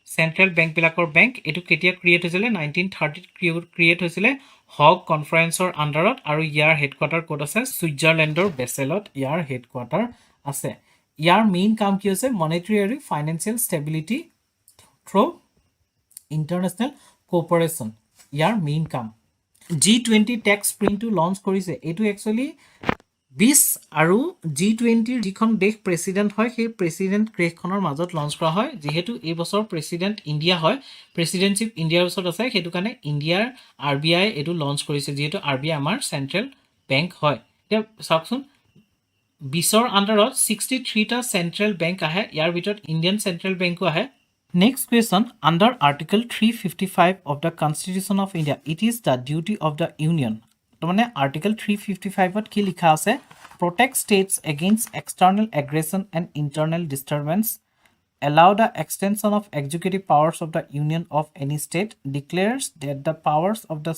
চেন্ট্ৰেল বেংকবিলাকৰ বেংক এটো কেতিয়া ক্ৰিয়েট হৈছিল 1930 ক্ৰিয়েট হৈছিল হগ কনফাৰেন্সৰ আন্ডাৰত আৰু ইয়াৰ হেডকোৱাৰ্টাৰ ক'ত আছে সুইজাৰলেণ্ডৰ বেসেলত ইয়াৰ হেডকোৱাৰ্টাৰ আছে ইয়াৰ মেইন কাম কি হৈছে মনিটাৰী আৰু ফাইনান্সিয়েল ষ্টেবিলিটি থ্ৰু ইন্টাৰনেশ্যনেল কোঅপাৰেচন ইয়াৰ মেইন কাম G20 টেক স্প্ৰিণ্টটো লঞ্চ কৰিছে এইটো একচুয়ালি 20 আৰু G20 যিখন দেশ প্ৰেসিডেন্ট হয় সেই প্ৰেসিডেন্ট দেশখনৰ মাজত লঞ্চ কৰা হয় যেহেতু এই বছৰ প্ৰেসিডেন্ট ইণ্ডিয়া হয় প্ৰেসিডেন্টশিপ ইণ্ডিয়াৰ ওচৰত আছে সেইটো কাৰণে ইণ্ডিয়াৰ RBI এটো লঞ্চ কৰিছে যেহেতু RBI আমাৰ চেন্ট্ৰেল বেংক হয় এতিয়া চাওকচোন 20ৰ আন্ডাৰত 63টা চেন্ট্ৰেল বেংক আহে ইয়াৰ ভিতৰত ইণ্ডিয়ান চেন্ট্ৰেল বেংকো আহে Next question, under Article 355 of the Constitution of India, it is the duty of the Union. तो माने Article 355 ত কি লিখা আছে protect states against external aggression and internal disturbance, allow the extension of executive powers of the Union of any state, declares that the powers of the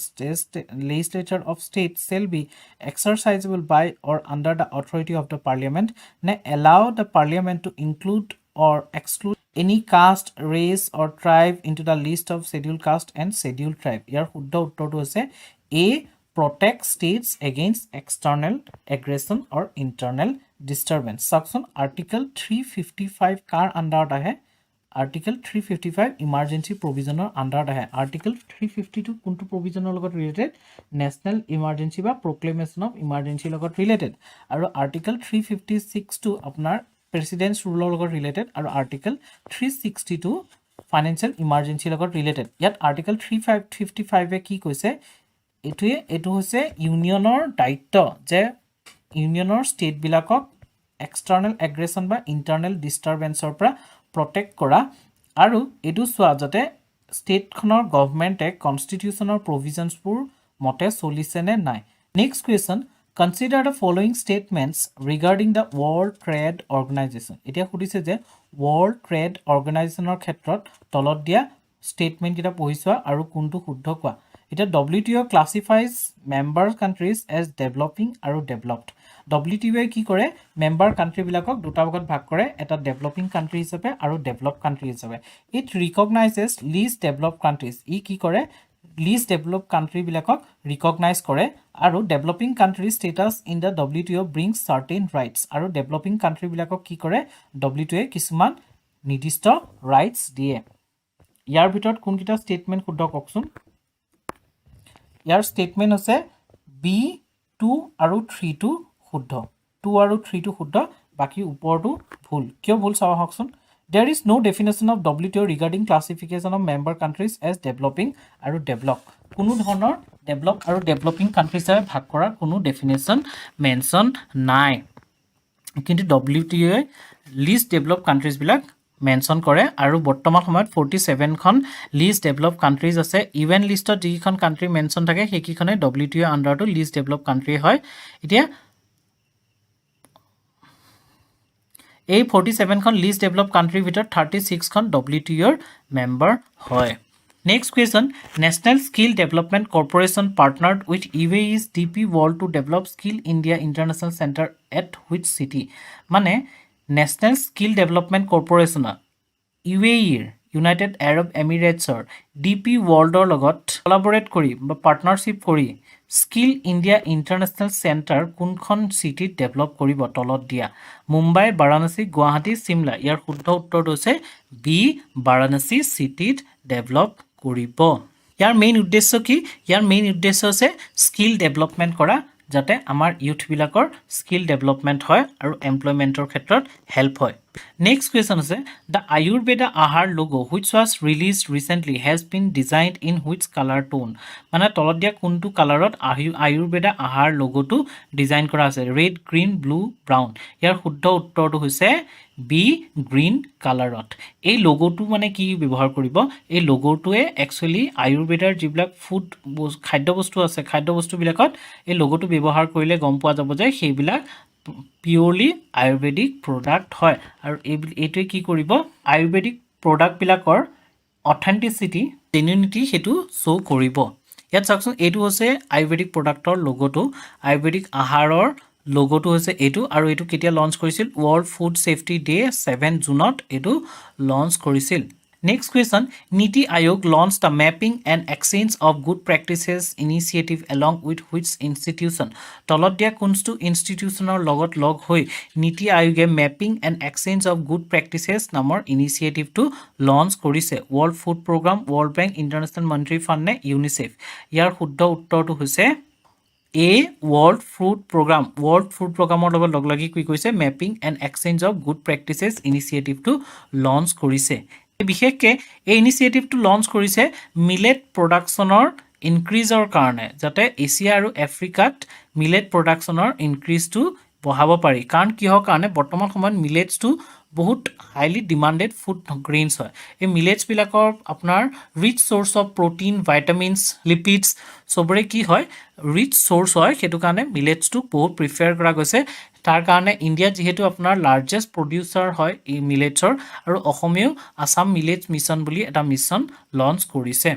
legislature of state shall be exercisable by or under the authority of the parliament, ne allow the parliament to include or exclude any caste, race or tribe into the list of scheduled caste and scheduled tribe. ইয়াৰ শুদ্ধ উত্তৰটো হৈছে A protect states against external aggression or internal disturbance. Section Article 355 কাৰ আন্ডাৰত আহে Article 355 emergency provisional under the Article 352 kuntu provisional logot related national emergency ba proclamation of emergency logot related aru Article 356 to apnar president's rule logot related aru Article 362 financial emergency logot related yet Article 355 e ki koise etu hoise unionor daitto je unionor state bilakok external aggression বা internal disturbance or pra protect kora aru edu swa jate state khonor government e constitutional provisions pur mote solise ne nai. Next question, consider the following statements regarding the World Trade Organization. Etia khudise je World Trade Organization or khetrot tolot dia statement kita pohiswa aru kuntu shuddho kwa. Eta WTO classifies member countries as developing aru developed. WTO কি কৰে member country বিলাকক দুটা ভাগত ভাগ কৰে এটা developing country হিচাপে আৰু ডেভেলপ কান্ট্ৰি হিচাপে it recognises least develop countries ই কি কৰে লিষ্ট ডেভেলপ কান্ট্ৰি বিলাকক ৰিকগনাইজ কৰে আৰু developing country status in the WTO brings certain rights আৰু ডেভেলপিং কান্ট্ৰি বিলাকক কি কৰে WTO কিছুমান নিৰ্দিষ্ট ৰাইটস দিয়ে ইয়াৰ ভিতৰত কোনকিটা ষ্টেটমেন্ট শুদ্ধ কওকচোন ইয়াৰ ষ্টেটমেন্ট আছে B2 আৰু 3 টো শুদ্ধ 2 আৰু 3 টো শুদ্ধ বাকি উপৰটো ভুল কিয় ভুল চাও হকচোন there is no definition of WTO regarding classification of member countries as developing আৰু develop কোনো ধৰণৰ develop আৰু developing countries এ ভাগ কৰা কোনো definition mention নাই কিন্তু WTO least developed countries বিলাক মেনশন কৰে আৰু বৰ্তমান সময়ত 47 খন লিষ্ট ডেভেলপ কান্ট্ৰিজ আছে ইভেন লিষ্টত যিখন কান্ট্ৰি মেনশন থাকে সেইকিখনে WTO আন্ডাৰটো লিষ্ট ডেভেলপ কান্ট্ৰি হয় এতিয়া এই 47 খন লিষ্ট ডেভেলপ কান্ট্ৰিৰ ভিতৰত 36 খন WTO ৰ মেম্বাৰ হয় Next question, National Skill Development Corporation partnered with UAE's DP World to develop Skill India International Center at which city? মানে National Skill Development Corporation UAE United Arab Emirates DP World লগত collaborate কৰি বা partnership কৰি Skill India International Center কোনখন সিটি develop কৰিব তলত দিয়া মুম্বাই বাৰাণসী গুৱাহাটী সিমলা ইয়াৰ শুদ্ধ উত্তৰটো হৈছে বি বাৰাণসী সিটিত ডেভেলপ কৰিব ইয়াৰ মেইন উদ্দেশ্য কি ইয়াৰ মেইন উদ্দেশ্য আছে স্কিল ডেভেলপমেন্ট কৰা যাতে আমাৰ ইউথ বিলাকৰ স্কিল ডেভেলপমেন্ট হয় আৰু এমপ্লয়মেন্টৰ ক্ষেত্ৰত হেল্প হয় নেক্সট কোৱেশ্চন আছে the Ayurveda Ahar logo which was released recently has been designed in which color tone মানে তলত দিয়া কোনটো কালাৰত Ayurveda Ahar logoটো ডিজাইন কৰা আছে red green blue brown ইয়াৰ শুদ্ধ উত্তৰটো হৈছে বি গ্ৰীন কালাৰত এই লোগোটো মানে কি ব্যৱহাৰ কৰিব এই লোগোটোৱে একচুয়ালি আয়ুৰ্বেদাৰ যিবিলাক ফুড খাদ্য বস্তু আছে খাদ্য বস্তু বিলাকত এই লোগোটো ব্যৱহাৰ কৰিলে গম পোৱা যাব যে সেইবিলাক পিওৰলি আয়ুৰ্বেদিক প্ৰডাক্ট হয় আৰু এইটোৱে কি কৰিব আয়ুৰ্বেদিক প্ৰডাক্ট বিলাকৰ অথেন্টিসিটি জেনুইনিটি হেতু শো কৰিব ইয়াত চাওকচোন এইটো হৈছে আয়ুৰ্বেদিক প্ৰডাক্টৰ লোগোটো আয়ুৰ্বেদিক আহাৰৰ লোগোটো হৈছে এটো আৰু এটো কেতিয়া লঞ্চ কৰিছিল ওয়াৰ্ল্ড ফুড সেফটি ডে 7 জুনত এটো লঞ্চ কৰিছিল নেক্সট কোৱেশ্চন নীতি আয়োগ launched a mapping and exchange of good practices initiative along with which institution তলত দিয়া কোনটো ইনষ্টিটিউচনৰ লগত লগ হৈ নীতি আয়োগে mapping and exchange of good practices নামৰ ইনিচিয়েটিভটো লঞ্চ কৰিছে world food programme world bank international monetary fund নে ইউনিসেফ ইয়াৰ শুদ্ধ উত্তৰটো হৈছে A World Food Program লগত লগলাগি কি কৈছে mapping and exchange of good practices ইনিচিয়েটিভটো লঞ্চ কৰিছে বিশেষকে এই ইনিচিয়েটিভটো লঞ্চ কৰিছে মিলেট প্ৰডাকচনৰ ইনক্ৰিজৰ কাৰণে যাতে এছিয়া আৰু আফ্ৰিকাত মিলেট প্ৰডাকচনৰ ইনক্ৰিজটো বঢ়াব পাৰি কাৰণ কিহৰ কাৰণে বৰ্তমান সময়ত মিলেটছটো বহুত হাইলি ডিমান্ডেড ফুড গ্ৰেইনছ হয় এই মিলেটছ বিলাকৰ আপোনাৰ rich source of protein vitamins lipids সবৰে কি হয় ৰিচ সোৰ্স হয় হেতু কাৰণে মিলেটছটো বহুত প্ৰিফাৰ কৰা গৈছে তাৰ কাৰণে ইন্ডিয়া যেহেতু আপোনাৰ লাৰ্জেষ্ট প্ৰডিউচাৰ হয় এই মিলেটছৰ আৰু অসমেও আসাম মিলেটছ মিছন বুলি এটা মিছন লঞ্চ কৰিছে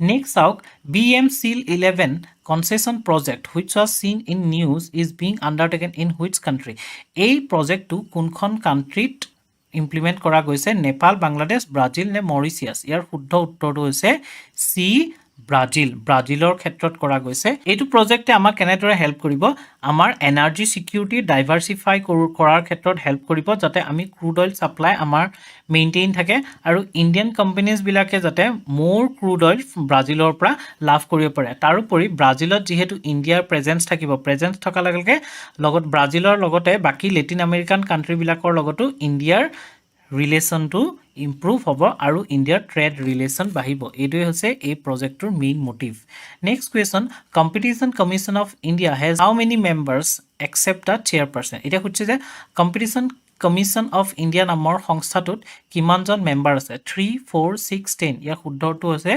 Next out, BMCL 11 concession project which was seen in news is being undertaken in which country? A project to kunkhon country implement kora goise Nepal, Bangladesh, Brazil ne Mauritius. Yar shuddho uttorটো হৈছে C ব্ৰাজিলৰ ক্ষেত্ৰত কৰা গৈছে এইটো প্ৰজেক্টে আমাক কেনেদৰে help কৰিব আমাৰ এনাৰ্জি সিকিউৰিটি ডাইভাৰ্সিফাই কৰাৰ ক্ষেত্ৰত হেল্প কৰিব যাতে আমি ক্ৰুড অইল সাপ্লাই আমাৰ মেইনটেইন থাকে আৰু ইণ্ডিয়ান কোম্পানিজ বিলাকে যাতে মোৰ ক্ৰুড অইল ব্ৰাজিলৰ পৰা লাভ কৰিব পাৰে তাৰোপৰি ব্ৰাজিলত যেহেতু ইণ্ডিয়াৰ প্ৰেজেন্স থাকিব প্ৰেজেন্স থকা লগে লগত ব্ৰাজিলৰ লগতে বাকি লেটিন আমেৰিকান কান্ট্ৰি বিলাকৰ লগতো ইণ্ডিয়াৰ ৰিলেশন টু ইম্প্ৰুভ হ'ব আৰু ইণ্ডিয়াৰ ট্ৰেড ৰিলেশন বাঢ়িব এইটোৱে হৈছে এই প্ৰজেক্টৰ main motive next question competition commission of India has how many members except the chairperson এতিয়া সুধিছে যে কম্পিটিশন কমিশন অফ ইণ্ডিয়া নামৰ সংস্থাটোত কিমানজন মেম্বাৰ আছে 3 4 6 10 ইয়াৰ শুদ্ধটো হৈছে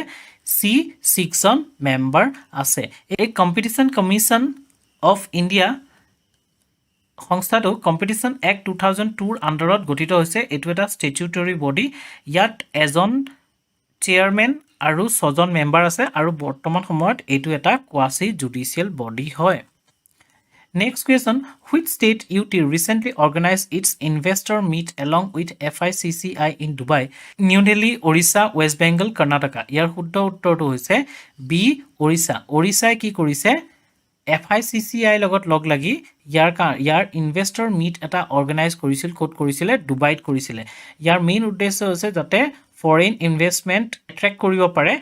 সি 6 জন মেম্বাৰ আছে এই কম্পিটিশন কমিশন অফ ইণ্ডিয়া সংস্থাটো কম্পিটিশন এক্ট 2002 আণ্ডাৰত গঠিত হৈছে এইটো এটা ষ্টেচুটৰী বডি ইয়াত এজন চেয়াৰমেন আৰু 6 জন মেম্বাৰ আছে আৰু বৰ্তমান সময়ত এইটো এটা কোৱাসি জুডিচিয়েল বডি হয় next question which state UT recently organized its investor meet along with FICCI in Dubai New Delhi Orissa West Bengal Karnataka ইয়াৰ শুদ্ধ উত্তৰটো হৈছে বি ওড়িশাই কি কৰিছে FICCI লগত লগ লাগি ইয়াৰ ইনভেষ্টৰ মিট এটা অৰ্গানাইজ কৰিছিল কোড কৰিছিলে ডুবাইত কৰিছিলে ইয়াৰ মেইন উদ্দেশ্য হৈছে যাতে ফৰেইন ইনভেষ্টমেন্ট এট্ৰেক্ট কৰিব পাৰে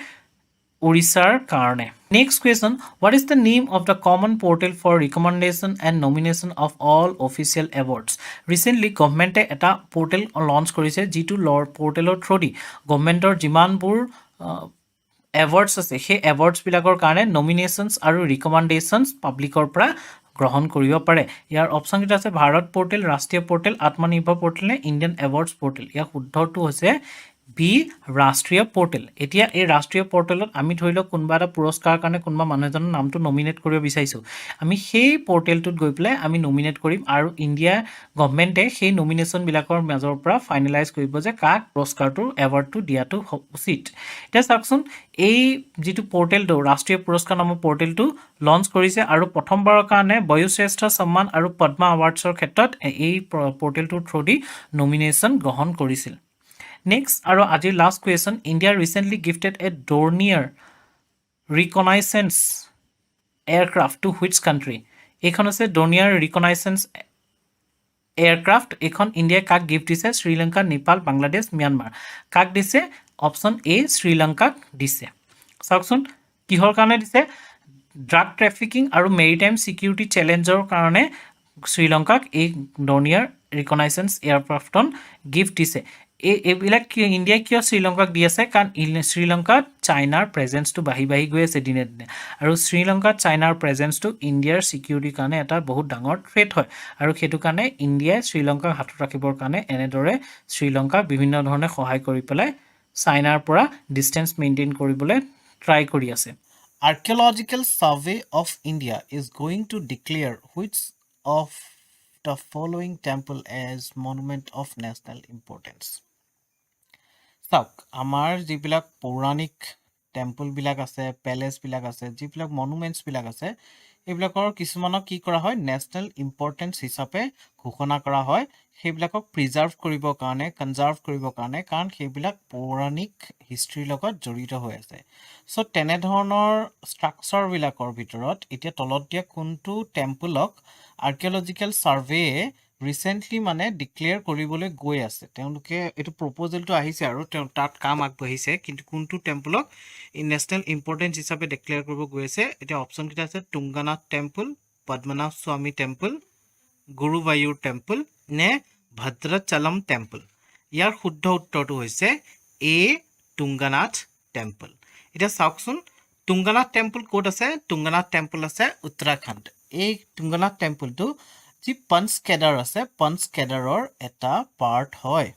ওড়িশাৰ কাৰণে next question what is the name of the common portal for recommendation and nomination of all official awards recently গভৰ্ণমেণ্টে এটা পৰ্টেল লঞ্চ কৰিছে যিটো পৰ্টেলৰ থ্ৰুদি গভৰ্ণমেণ্টৰ যিমানবোৰ এৱাৰ্ডছ আছে সেই এৱাৰ্ডছবিলাকৰ কাৰণে নমিনেশ্যনছ আৰু ৰিকমেণ্ডেশ্যনছ পাব্লিকৰ পৰা গ্ৰহণ কৰিব পাৰে ইয়াৰ অপশ্যনকেইটা আছে ভাৰত পৰ্টেল ৰাষ্ট্ৰীয় পৰ্টেল আত্মনিৰ্ভৰ পৰ্টেল নে ইণ্ডিয়ান এৱাৰ্ডছ পৰ্টেল ইয়াৰ শুদ্ধটো হৈছে বি ৰাষ্ট্ৰীয় পৰ্টেল এতিয়া এই ৰাষ্ট্ৰীয় পৰ্টেলত আমি ধৰি লওক কোনোবা এটা পুৰস্কাৰৰ কাৰণে কোনোবা মানুহ এজনৰ নামটো নমিনেট কৰিব বিচাৰিছোঁ আমি সেই পৰ্টেলটোত গৈ পেলাই আমি নমিনেট কৰিম আৰু ইণ্ডিয়া গভৰ্ণমেণ্টে সেই নমিনেশ্যনবিলাকৰ মাজৰ পৰা ফাইনেলাইজ কৰিব যে কাক পুৰস্কাৰটো এৱাৰ্ডটো দিয়াটো উচিত এতিয়া চাওকচোন এই যিটো পৰ্টেলটো ৰাষ্ট্ৰীয় পুৰস্কাৰ নামৰ পৰ্টেলটো লঞ্চ কৰিছে আৰু প্ৰথমবাৰৰ কাৰণে বয়োশ্ৰেষ্ঠ সন্মান আৰু পদ্মা এৱাৰ্ডছৰ ক্ষেত্ৰত এই পৰ্টেলটোৰ থ্ৰুদি নমিনেশ্যন গ্ৰহণ কৰিছিল Next, আৰু আজিৰ last question, India recently gifted a Dornier reconnaissance aircraft to which country? এইখন আছে Dornier reconnaissance aircraft, এইখন ইণ্ডিয়াই কাক গিফ্ট দিছে শ্ৰীলংকা, নেপাল, বাংলাদেশ, ম্যানমাৰ। কাক দিছে? অপশ্যন এ শ্ৰীলংকাক দিছে। চাওকচোন কিহৰ কাৰণে দিছে? ড্ৰাগ ট্ৰেফিকিং আৰু মেৰিটাইম সিকিউৰিটি চেলেঞ্জৰ কাৰণে শ্ৰীলংকাক এই Dornier reconnaissance এয়াৰক্ৰাফ্টন গিফ্ট দিছে। এইবিলাক ইণ্ডিয়াই কিয় শ্ৰীলংকাক দি আছে কাৰণ শ্ৰীলংকাত চাইনাৰ প্ৰেজেন্সটো বাঢ়ি গৈ আছে দিনে দিনে আৰু শ্ৰীলংকাত চাইনাৰ প্ৰেজেন্সটো ইণ্ডিয়াৰ সিকিউৰিটিৰ কাৰণে এটা বহুত ডাঙৰ থ্ৰেট হয় আৰু সেইটো কাৰণে ইণ্ডিয়াই শ্ৰীলংকাক হাতত ৰাখিবৰ কাৰণে এনেদৰে শ্ৰীলংকাক বিভিন্ন ধৰণে সহায় কৰি পেলাই চাইনাৰ পৰা ডিষ্টেন্স মেইনটেইন কৰিবলৈ ট্ৰাই কৰি আছে Archaeological Survey of India is going to declare which of the following temple as monument of national importance চাওক আমাৰ যিবিলাক পৌৰাণিক টেম্পলবিলাক আছে পেলেচবিলাক আছে যিবিলাক মনুমেণ্টছবিলাক আছে এইবিলাকৰ কিছুমানক কি কৰা হয় নেশ্যনেল ইম্পৰ্টেন্স হিচাপে ঘোষণা কৰা হয় সেইবিলাকক প্ৰিজাৰ্ভ কৰিবৰ কাৰণে কনজাৰ্ভ কৰিবৰ কাৰণে কাৰণ সেইবিলাক পৌৰাণিক হিষ্ট্ৰীৰ লগত জড়িত হৈ আছে সো তেনেধৰণৰ ষ্ট্ৰাকচাৰবিলাকৰ ভিতৰত এতিয়া তলত দিয়া কোনটো টেম্পলক আৰ্কিঅলজিকেল সাৰ্ভে ৰিসেন্টলি মানে ডিক্লেয়াৰ কৰিবলৈ গৈ আছে তেওঁলোকে এটো প্ৰপ'জালটো আহিছে আৰু তাত কাম আগবাঢ়িছে কিন্তু কোনটো টেম্পলক নেশ্যনেল ইম্পৰ্টেন্স হিচাপে ডিক্লেয়াৰ কৰিব গৈ আছে এটা অপচন কিটা আছে তুংগনাথ টেম্পল পদ্মনাভ স্বামী টেম্পল গুৰুবায়ুৰ টেম্পল নে ভদ্ৰাচলম টেম্পল ইয়াৰ শুদ্ধ উত্তৰটো হৈছে এ তুংগনাথ টেম্পল এটা চাওকচোন তুংগনাথ টেম্পল ক'ত আছে তুংগনাথ টেম্পল আছে উত্তৰাখণ্ড এই তুংগনাথ টেম্পলটো যি পঞ্চকেদাৰ আছে পঞ্চকেদাৰৰ এটা পাৰ্ট হয়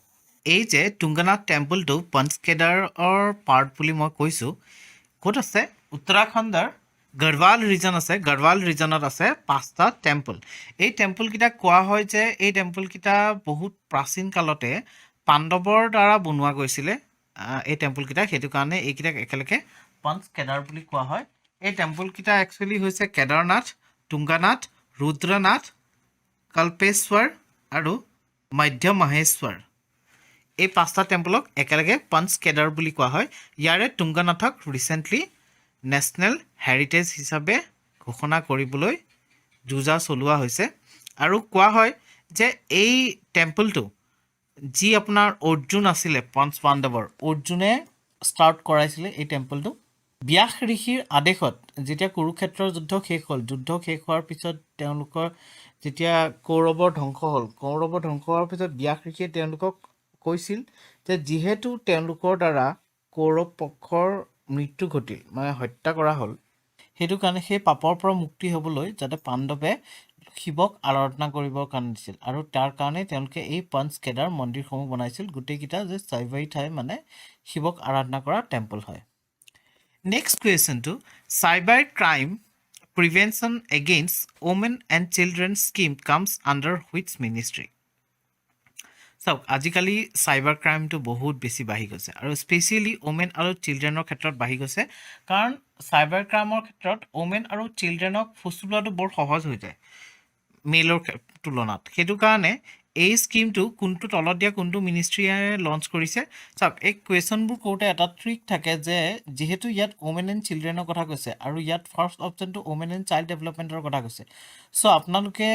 এই যে তুংগনাথ টেম্পলটো পঞ্চকেদাৰৰ পাৰ্ট বুলি মই কৈছো ক'ত আছে উত্তৰাখণ্ডৰ গড়ৱাল ৰিজন আছে গড়ৱাল ৰিজনত আছে পাঁচটা টেম্পল এই টেম্পল কিটা কোৱা হয় যে এই টেম্পল কিটা বহুত প্ৰাচীন কালতে পাণ্ডৱৰ দ্বাৰা বনোৱা গৈছিলে এই টেম্পল কিটা হেতু কাৰণে এই কিটা একেলগে পঞ্চকেদাৰ বুলি কোৱা হয় এই টেম্পল কিটা একচুয়ালি হৈছে কেদাৰনাথ তুংগনাথ ৰুদ্ৰনাথ কল্পেশ্বৰ আৰু মধ্য মহেশ্বৰ এই পাঁচটা টেম্পলক একেলগে পঞ্চকেদাৰ বুলি কোৱা হয় ইয়াৰে তুংগনাথক ৰিসেন্টলি নেশ্যনেল হেৰিটেজ হিচাপে ঘোষণা কৰিবলৈ যুঁজা চলোৱা হৈছে আৰু কোৱা হয় যে এই টেম্পলটো যি আপোনাৰ অৰ্জুন আছিলে পঞ্চ পাণ্ডৱৰ অৰ্জুনে ষ্টাৰ্ট কৰাইছিলে এই টেম্পলটো ব্যাস ঋষিৰ আদেশত যেতিয়া কুৰুক্ষেত্ৰৰ যুদ্ধ শেষ হ'ল যুদ্ধ শেষ হোৱাৰ পিছত তেওঁলোকৰ যেতিয়া কৌৰৱৰ ধ্বংস হ'ল কৌৰৱৰ ধ্বংস হোৱাৰ পিছত ব্যাস ঋষিয়ে তেওঁলোকক কৈছিল যে যিহেতু তেওঁলোকৰ দ্বাৰা কৌৰৱ পক্ষৰ মৃত্যু ঘটিল মানে হত্যা কৰা হ'ল সেইটো কাৰণে সেই পাপৰ পৰা মুক্তি হ'বলৈ যাতে পাণ্ডৱে শিৱক আৰাধনা কৰিবৰ কাৰণে দিছিল আৰু তাৰ কাৰণে তেওঁলোকে এই পঞ্চ কেদাৰ মন্দিৰসমূহ বনাইছিল গোটেইকেইটা যে চাইবাৰী ঠাই মানে শিৱক আৰাধনা কৰা টেম্পল হয় নেক্সট কুৱেশ্যনটো cyber crime prevention against women and children scheme comes under which ministry চাওক আজিকালি চাইবাৰ ক্ৰাইমটো বহুত বেছি বাঢ়ি গৈছে আৰু স্পেচিয়েলি ওমেন আৰু চিলড্ৰেনৰ ক্ষেত্ৰত বাঢ়ি গৈছে কাৰণ চাইবাৰ ক্ৰাইমৰ ক্ষেত্ৰত ওমেন আৰু চিলড্ৰেনক ফুচুলোৱাটো বৰ সহজ হৈ যায় মেইলৰ তুলনাত সেইটো কাৰণে এই স্কিমটো কোনটো তলত দিয়া কোনটো মিনিষ্ট্ৰীয়ে লঞ্চ কৰিছে চাওক এই কুৱেশ্যনবোৰ কৰোঁতে এটা ট্ৰিক থাকে যে যিহেতু ইয়াত ওমেন এণ্ড চিলড্ৰেনৰ কথা কৈছে আৰু ইয়াত ফাৰ্ষ্ট অপশ্যনটো ওমেন এণ্ড চাইল্ড ডেভেলপমেণ্টৰ কথা কৈছে চ' আপোনালোকে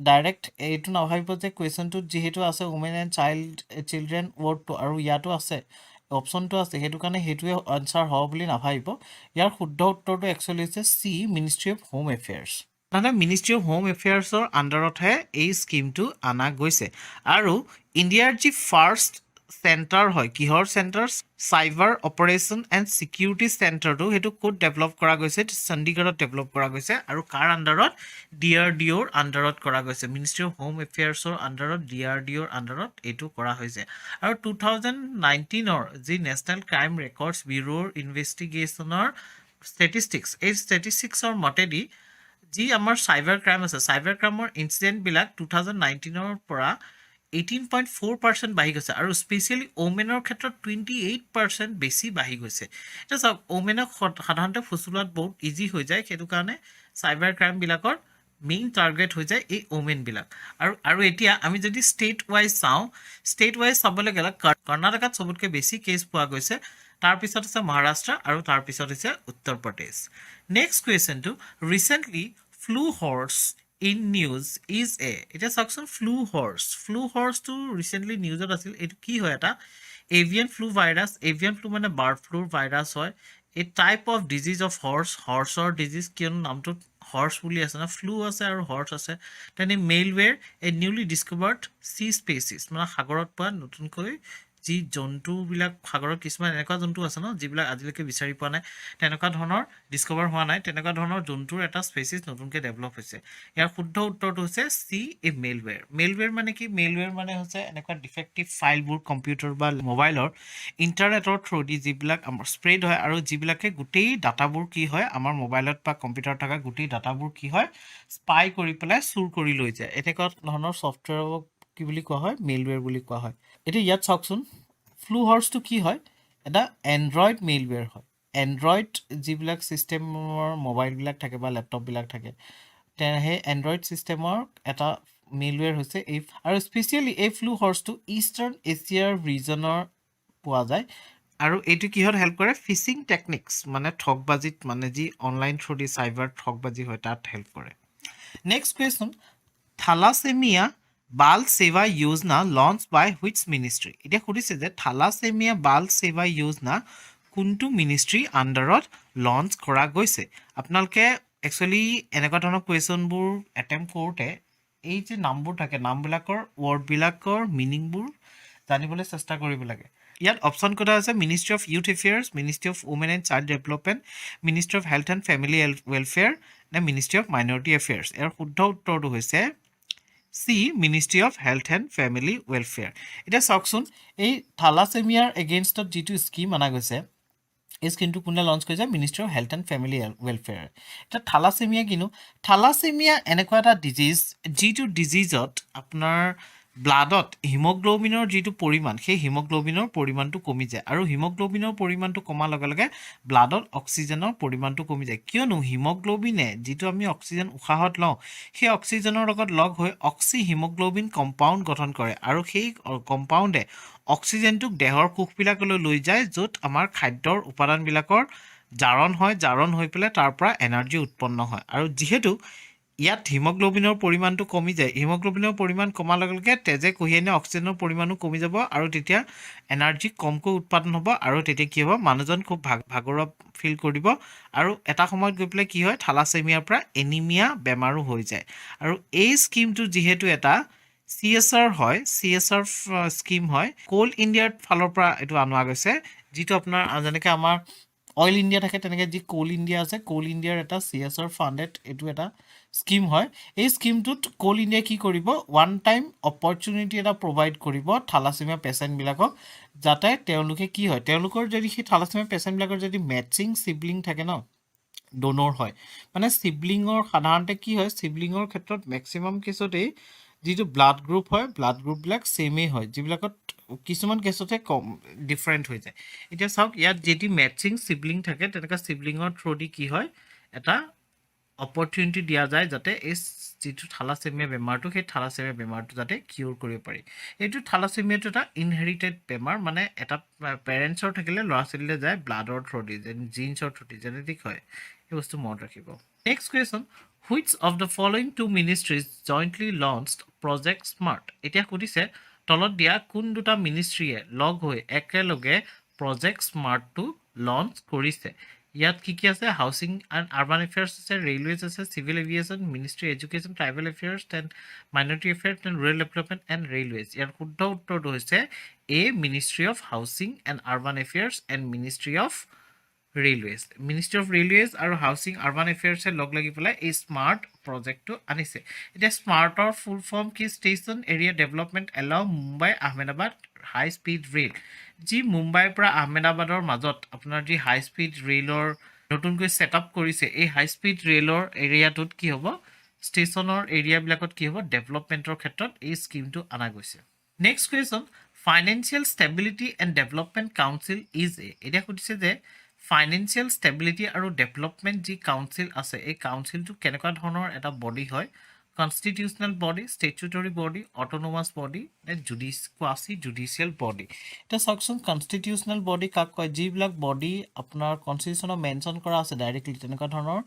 ডাইৰেক্ট এইটো নাভাবিব যে কুৱেশ্যনটোত যিহেতু আছে ওমেন এণ্ড চিলড্ৰেন ৱৰ্ডটো আৰু ইয়াতো আছে অপশ্যনটো আছে সেইটো কাৰণে সেইটোৱে আনচাৰ হ'ব বুলি নাভাবিব ইয়াৰ শুদ্ধ উত্তৰটো একচুৱেলি হৈছে C ministry of home affairs মানে মিনিষ্ট্ৰী অফ হোম এফেয়াৰ্ছৰ আণ্ডাৰতহে এই স্কিমটো অনা গৈছে আৰু ইণ্ডিয়াৰ যি ফাৰ্ষ্ট চেণ্টাৰ হয় কিহৰ centre cyber operation and security চেণ্টাৰটো সেইটো ক'ত ডেভেলপ কৰা গৈছে চণ্ডীগড়ত ডেভেলপ কৰা গৈছে আৰু কাৰ আণ্ডাৰত DRDOৰ আণ্ডাৰত কৰা গৈছে মিনিষ্ট্ৰী অফ হোম এফেয়াৰ্ছৰ আণ্ডাৰত DRDOৰ আণ্ডাৰত এইটো কৰা হৈছে আৰু 2019ৰ যি নেশ্যনেল ক্ৰাইম ৰেকৰ্ডছ ব্যুৰোৰ ইনভেষ্টিগেশ্যনৰ ষ্টেটিষ্টিক্স এই ষ্টেটিষ্টিক্সৰ মতেদি যি আমাৰ চাইবাৰ ক্ৰাইম আছে চাইবাৰ ক্ৰাইমৰ ইনচিডেণ্টবিলাক 2019ৰ পৰা 18.4% বাঢ়ি গৈছে আৰু স্পেচিয়েলি ওমেনৰ ক্ষেত্ৰত 28% বেছি বাঢ়ি গৈছে এতিয়া চাওক ওমেনক সাধাৰণতে ফুচুলোৱাত বহুত ইজি হৈ যায় সেইটো কাৰণে চাইবাৰ ক্ৰাইমবিলাকৰ মেইন টাৰ্গেট হৈ যায় এই ওমেনবিলাক আৰু এতিয়া আমি যদি ষ্টেট ৱাইজ চাবলৈ গ'লে কৰ্ণাটকাত চবতকৈ বেছি কেছ পোৱা গৈছে তাৰপিছত আছে মহাৰাষ্ট্ৰ আৰু তাৰপিছত হৈছে উত্তৰ প্ৰদেশ নেক্সট কুৱেশ্যনটো recently flu horse in news is এতিয়া চাওকচোন ফ্লু হৰ্চটো ৰিচেণ্টলি নিউজত আছিল এইটো কি হয় এটা avian flu virus avian flu মানে বাৰ্ড ফ্লুৰ ভাইৰাছ হয় এই টাইপ অফ ডিজিজ অফ হৰ্চৰ ডিজিজ কিয়নো নামটোত হৰ্চ বুলি আছে না ফ্লু আছে আৰু হৰ্চ আছে তেনে মেইলৱেৰ এ নিউলি ডিস্কভাৰ্ড চি স্পেচিছ মানে সাগৰত পোৱা নতুনকৈ যি জন্তুবিলাক সাগৰৰ কিছুমান এনেকুৱা জন্তু আছে ন যিবিলাক আজিলৈকে বিচাৰি পোৱা নাই তেনেকুৱা ধৰণৰ ডিস্কভাৰ হোৱা নাই তেনেকুৱা ধৰণৰ জন্তুৰ এটা স্পেচিছ নতুনকৈ ডেভেলপ হৈছে ইয়াৰ শুদ্ধ উত্তৰটো হৈছে চি এ মেইলৱেৰ মানে কি মেইলৱেৰ মানে হৈছে এনেকুৱা ডিফেক্টিভ ফাইলবোৰ কম্পিউটাৰ বা মোবাইলৰ ইণ্টাৰনেটৰ থ্ৰুদি যিবিলাক আমাৰ স্প্ৰেড হয় আৰু যিবিলাকে গোটেই ডাটাবোৰ কি হয় আমাৰ মোবাইলত বা কম্পিউটাৰত থকা গোটেই ডাটাবোৰ কি হয় স্পাই কৰি পেলাই চুৰ কৰি লৈ যায় এনেকুৱা ধৰণৰ ছফ্টৱেৰক কি বুলি কোৱা হয় মেইলৱেৰ বুলি কোৱা হয় এতিয়া ইয়াত চাওকচোন ফ্লু হৰ্চটো কি হয় এটা এণ্ড্ৰইড মেইলৱেৰ হয় এণ্ড্ৰইড যিবিলাক ছিষ্টেমৰ মোবাইলবিলাক থাকে বা লেপটপবিলাক থাকে সেই এণ্ড্ৰইড ছিষ্টেমৰ এটা মেইলৱেৰ হৈছে এই আৰু স্পেচিয়েলি এই ফ্লু হৰ্চটো ইষ্টাৰ্ণ এছিয়াৰ ৰিজনৰ পোৱা যায় আৰু এইটো কিহত হেল্প কৰে ফিচিং টেকনিক্স মানে ঠগবাজিত মানে যি অনলাইন থ্ৰুদি চাইবাৰ ঠগবাজি হয় তাত হেল্প কৰে নেক্সট কুৱেশ্যন থালাছেমিয়া বাল সেৱা যোজনা লঞ্চ বাই হুইচ মিনিষ্ট্ৰী এতিয়া সুধিছে যে থালাছেমিয়া বাল সেৱা যোজনা কোনটো মিনিষ্ট্ৰী আণ্ডাৰত লঞ্চ কৰা গৈছে আপোনালোকে একচুৱেলি এনেকুৱা ধৰণৰ কুৱেশ্যনবোৰ এটেম্প কৰোঁতে এই যে নামবোৰ থাকে নামবিলাকৰ ৱৰ্ডবিলাকৰ মিনিংবোৰ জানিবলৈ চেষ্টা কৰিব লাগে ইয়াত অপশ্যন কেইটা আছে ministry of youth affairs ministry of women and child development ministry of health and family welfare নে মিনিষ্ট্ৰী অফ মাইনৰিটি এফেয়াৰ্ছ ইয়াৰ শুদ্ধ উত্তৰটো হৈছে C ministry of health and family welfare এতিয়া চাওকচোন এই থালাছেমিয়াৰ এগেইনষ্টত যিটো স্কিম অনা গৈছে এই স্কিমটো কোনে লঞ্চ কৰিছে ministry of health and family welfare এতিয়া থালাছেমিয়া কিনো থালাছেমিয়া এনেকুৱা এটা ডিজিজ যিটো ডিজিজত আপোনাৰ ব্লাডত হিমগ্ল'বিনৰ যিটো পৰিমাণ সেই হিমগ্ল'বিনৰ পৰিমাণটো কমি যায় আৰু হিমগ্ল'বিনৰ পৰিমাণটো কমাৰ লগে লগে ব্লাডত অক্সিজেনৰ পৰিমাণটো কমি যায় কিয়নো হিমগ্ল'বিনে যিটো আমি অক্সিজেন উশাহত লওঁ সেই অক্সিজেনৰ লগত লগ হৈ অক্সি হিমগ্ল'বিন কম্পাউণ্ড গঠন কৰে আৰু সেই কম্পাউণ্ডে অক্সিজেনটোক দেহৰ কোষবিলাকলৈ লৈ যায় য'ত আমাৰ খাদ্যৰ উপাদানবিলাকৰ জাৰণ হয়, জাৰণ হৈ পেলাই তাৰ পৰা এনাৰ্জি উৎপন্ন হয়। আৰু যিহেতু ইয়াত হিমগ্ল'বিনৰ পৰিমাণটো কমি যায়, হিমগ্ল'বিনৰ পৰিমাণ কমাৰ লগে লগে তেজে কঢ়িয়াই নিয়া অক্সিজেনৰ পৰিমাণো কমি যাব আৰু তেতিয়া এনাৰ্জি কমকৈ উৎপাদন হ'ব আৰু তেতিয়া কি হ'ব, মানুহজন খুব ভাগৰুৱা ফিল কৰিব আৰু এটা সময়ত গৈ পেলাই কি হয়, থালাছেমিয়াৰ পৰা এনিমিয়া বেমাৰো হৈ যায়। আৰু এই স্কিমটো যিহেতু এটা CSR হয়, CSR স্কিম হয়, কোল ইণ্ডিয়াৰ ফালৰ পৰা এইটো অনা গৈছে, যিটো আপোনাৰ যেনেকৈ আমাৰ অইল ইণ্ডিয়া থাকে তেনেকৈ যি কোল ইণ্ডিয়া আছে, কোল ইণ্ডিয়াৰ এটা CSR ফাণ্ডেড এইটো এটা স্কিম হয়। এই স্কিমটোত কোল ইণ্ডিয়াই কি কৰিব, ওৱান টাইম অপৰচুনিটি এটা প্ৰভাইড কৰিব থালাছেমিয়া পেচেণ্টবিলাকক, যাতে তেওঁলোকে কি হয়, তেওঁলোকৰ যদি সেই থালাছেমিয়া পেচেণ্টবিলাকৰ যদি মেটচিং চিবলিং থাকে ন, ডোনৰ হয়, মানে চিবলিঙৰ সাধাৰণতে কি হয়, চিবলিঙৰ ক্ষেত্ৰত মেক্সিমাম কেছতেই যিটো ব্লাড গ্ৰুপ হয়, ব্লাড গ্ৰুপবিলাক ছেমেই হয়, যিবিলাকত কিছুমান কেছতহে কম ডিফাৰেণ্ট হৈ যায়। এতিয়া চাওক, ইয়াত যদি মেটচিং চিবলিং থাকে তেনেকুৱা চিবলিঙৰ থ্ৰুদি কি হয়, এটা অপৰচুনিটি দিয়া যায় যাতে এই যিটো থালাছেমিয়া বেমাৰটো, সেই থালাছেমিয়া বেমাৰটো যাতে কিউৰ কৰিব পাৰি। এইটো থালাছেমিয়াটো এটা ইনহেৰিটেড বেমাৰ, মানে এটা পেৰেণ্টছৰ থাকিলে ল'ৰা ছোৱালীলৈ যায় ব্লাডৰ থ্ৰুদি, জিন্সৰ থ্ৰুদি, জেনেটিক হয়। এই বস্তু মনত ৰাখিব। Next question, which of the following two ministries jointly launched project smart? এতিয়া সুধিছে তলত দিয়া কোন দুটা মিনিষ্ট্ৰীয়ে লগ হৈ একেলগে প্ৰজেক্ট স্মাৰ্টটো লঞ্চ কৰিছে? ইয়াত কি কি আছে, হাউচিং এণ্ড আৰ্বান এফেয়াৰ্ছ আছে, ৰেলৱেজ আছে, civil aviation, ministry education, tribal affairs, and minority affairs, and rural development and railways. ইয়াৰ শুদ্ধ উত্তৰটো হৈছে A, ministry of housing and urban affairs and ministry of railways. Ministry of railways আৰু housing urban এফেয়াৰ্ছে লগ লাগি পেলাই এই স্মাৰ্ট প্ৰজেক্টটো আনিছে। এতিয়া স্মাৰ্টৰ ফুল ফৰ্ম কি, station area development along Mumbai Ahmedabad high speed rail. যি মুম্বাইৰ পৰা আহমেদাবাদৰ মাজত আপোনাৰ যি হাই স্পীড ৰেলৰ নতুনকৈ ছেটআপ কৰিছে, এই হাই স্পীড ৰেলৰ এৰিয়াটোত কি হ'ব, ষ্টেচনৰ এৰিয়াবিলাকত কি হ'ব, ডেভেলপমেণ্টৰ ক্ষেত্ৰত এই স্কিমটো অনা গৈছে। Next question, financial stability and development council is a. এতিয়া সুধিছে যে ফাইনেন্সিয়েল ষ্টেবিলিটি আৰু ডেভেলপমেণ্ট যি কাউন্সিল আছে, এই কাউন্সিলটো কেনেকুৱা ধৰণৰ এটা বডি হয়, constitutional body, statutory body, autonomous body নে কোৱাচি জুডিচিয়েল বডি? এতিয়া চাওকচোন, কনষ্টিটিউচনেল বডি কাক কয়, যিবিলাক বডি আপোনাৰ কনষ্টিটিউচনত মেনশ্যন কৰা আছে ডাইৰেক্টলি, তেনেকুৱা ধৰণৰ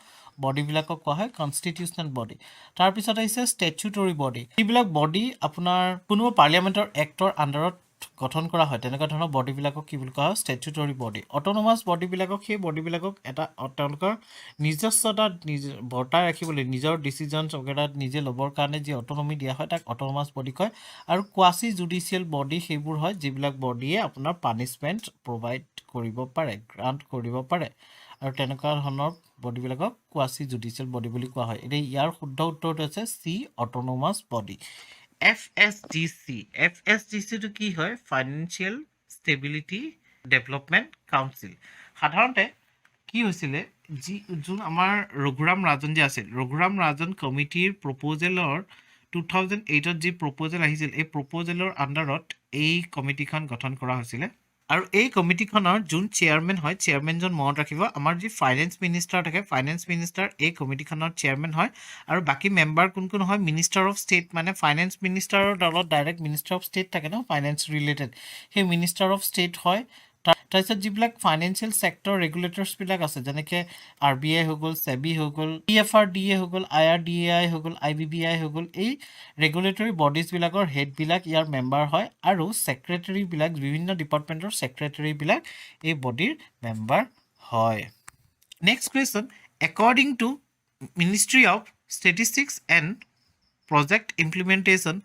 বডিবিলাকক কোৱা হয় কনষ্টিটিউচনেল বডি। তাৰপিছত আহিছে ষ্টেচুটৰী বডি, যিবিলাক বডি আপোনাৰ কোনোবা পাৰ্লিয়ামেণ্টৰ এক্টৰ আণ্ডাৰত গঠন কৰা হয়, তেনেকুৱা ধৰণৰ বডিবিলাকক কি বুলি কোৱা হয়, ষ্টেচুটৰী বডি। অট'নমাছ বডিবিলাকক, সেই বডিবিলাকক এটা তেওঁলোকৰ নিজস্বতা বৰ্তাই ৰাখিবলৈ, নিজৰ ডিচিজনছ বগেৰা নিজে ল'বৰ কাৰণে যি অট'নমি দিয়া হয়, তাক অট'নমাছ বডি কয়। আৰু কোৱাচি জুডিচিয়েল বডি সেইবোৰ হয় যিবিলাক বডিয়ে আপোনাৰ পানিছমেণ্ট প্ৰভাইড কৰিব পাৰে, গ্ৰাণ্ট কৰিব পাৰে, আৰু তেনেকুৱা ধৰণৰ বডিবিলাকক কোৱাচি জুডিচিয়েল বডি বুলি কোৱা হয়। এতিয়া ইয়াৰ শুদ্ধ উত্তৰটো হৈছে চি, অট'নমাছ বডি। FSDCটো কি হয়, ফাইনেন্সিয়েল ষ্টেবিলিটি ডেভেলপমেণ্ট কাউন্সিল। সাধাৰণতে কি হৈছিলে, যোন আমাৰ ৰঘুৰাম ৰাজন যে আছিল, ৰঘুৰাম ৰাজন কমিটিৰ প্ৰপ'জেলৰ 2008ত যি প্ৰপ'জেল আহিছিল, এই প্ৰপ'জেলৰ আণ্ডাৰত এই কমিটিখন গঠন কৰা হৈছিলে। আৰু এই কমিটিখনৰ যোন চেয়াৰমেন হয়, চেয়াৰমেনজন মনত ৰাখিব, আমাৰ যি ফাইনেন্স মিনিষ্টাৰ থাকে, ফাইনেন্স মিনিষ্টাৰ এই কমিটিখনৰ চেয়াৰমেন হয়। আৰু বাকী মেম্বাৰ কোন কোন হয়, মিনিষ্টাৰ অফ ষ্টেট, মানে ফাইনেন্স মিনিষ্টাৰৰ দলত ডাইৰেক্ট মিনিষ্টাৰ অফ ষ্টেট থাকে ন, ফাইনেন্স ৰিলেটেড, সেই মিনিষ্টাৰ অফ ষ্টেট হয়। তাৰপিছত যিবিলাক ফাইনেন্সিয়েল ছেক্টৰ ৰেগুলেটৰ্ছবিলাক আছে, যেনেকৈ RBI হৈ গ'ল, SEBI হৈ গ'ল, PFRDA হৈ গ'ল, IRDAI হৈ গ'ল, IBBI হৈ গ'ল, এই ৰেগুলেটৰী বডিজবিলাকৰ হেডবিলাক ইয়াৰ মেম্বাৰ হয়। আৰু ছেক্ৰেটেৰীবিলাক, বিভিন্ন ডিপাৰ্টমেণ্টৰ ছেক্ৰেটেৰীবিলাক এই বডিৰ মেম্বাৰ হয়। Next question, according to ministry of statistics and project implementation,